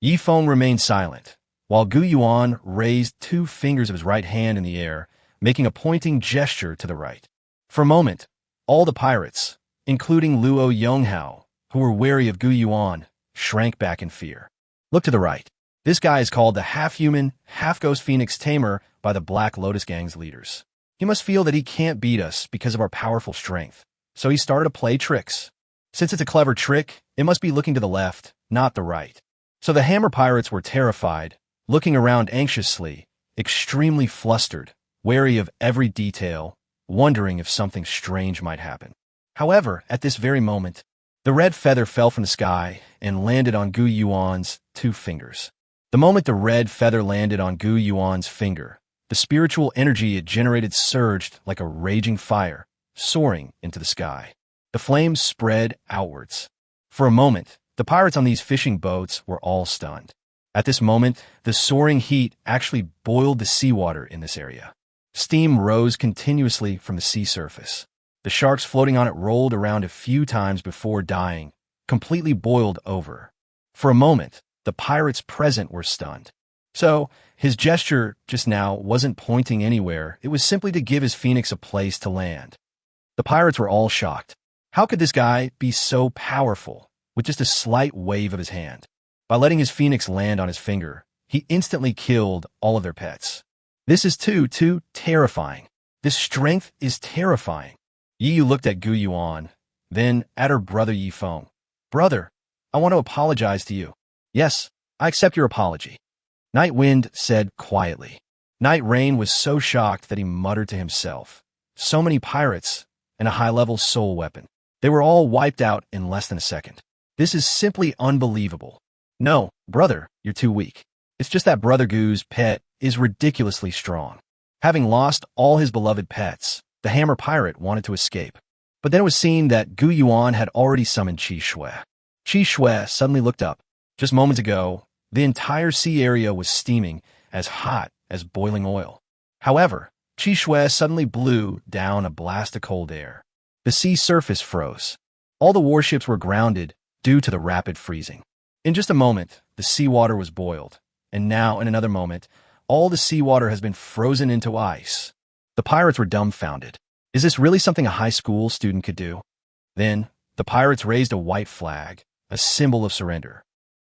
Yifeng remained silent, while Gu Yuan raised 2 fingers of his right hand in the air, making a pointing gesture to the right. For a moment, all the pirates, including Luo Yonghao, who were wary of Gu Yuan, shrank back in fear. Look to the right. This guy is called the half-human, half-ghost Phoenix Tamer by the Black Lotus Gang's leaders. He must feel that he can't beat us because of our powerful strength, so he started to play tricks. Since it's a clever trick, it must be looking to the left, not the right. So the Hammer Pirates were terrified, looking around anxiously, extremely flustered, wary of every detail, wondering if something strange might happen. However, at this very moment, the red feather fell from the sky and landed on Gu Yuan's 2 fingers. The moment the red feather landed on Gu Yuan's finger, the spiritual energy it generated surged like a raging fire, soaring into the sky. The flames spread outwards. For a moment, the pirates on these fishing boats were all stunned. At this moment, the soaring heat actually boiled the seawater in this area. Steam rose continuously from the sea surface. The sharks floating on it rolled around a few times before dying, completely boiled over. For a moment, the pirates present were stunned. So, his gesture just now wasn't pointing anywhere, it was simply to give his phoenix a place to land. The pirates were all shocked. How could this guy be so powerful, with just a slight wave of his hand? By letting his phoenix land on his finger, he instantly killed all of their pets. This is too terrifying. This strength is terrifying. Yiyu looked at Gu Yuan, then at her brother Yifeng. "Brother, I want to apologize to you." "Yes, I accept your apology," Night Wind said quietly. Night Rain was so shocked that he muttered to himself. So many pirates, and a high-level soul weapon. They were all wiped out in less than a second. This is simply unbelievable. "No, brother, you're too weak. It's just that Brother Gu's pet is ridiculously strong." Having lost all his beloved pets, the Hammer Pirate wanted to escape. But then it was seen that Gu Yuan had already summoned Qi Shui. Qi Shui suddenly looked up. Just moments ago, the entire sea area was steaming, as hot as boiling oil. However, Qi Shui suddenly blew down a blast of cold air. The sea surface froze. All the warships were grounded due to the rapid freezing. In just a moment, the seawater was boiled, and now, in another moment, all the seawater has been frozen into ice. The pirates were dumbfounded. Is this really something a high school student could do? Then, the pirates raised a white flag, a symbol of surrender.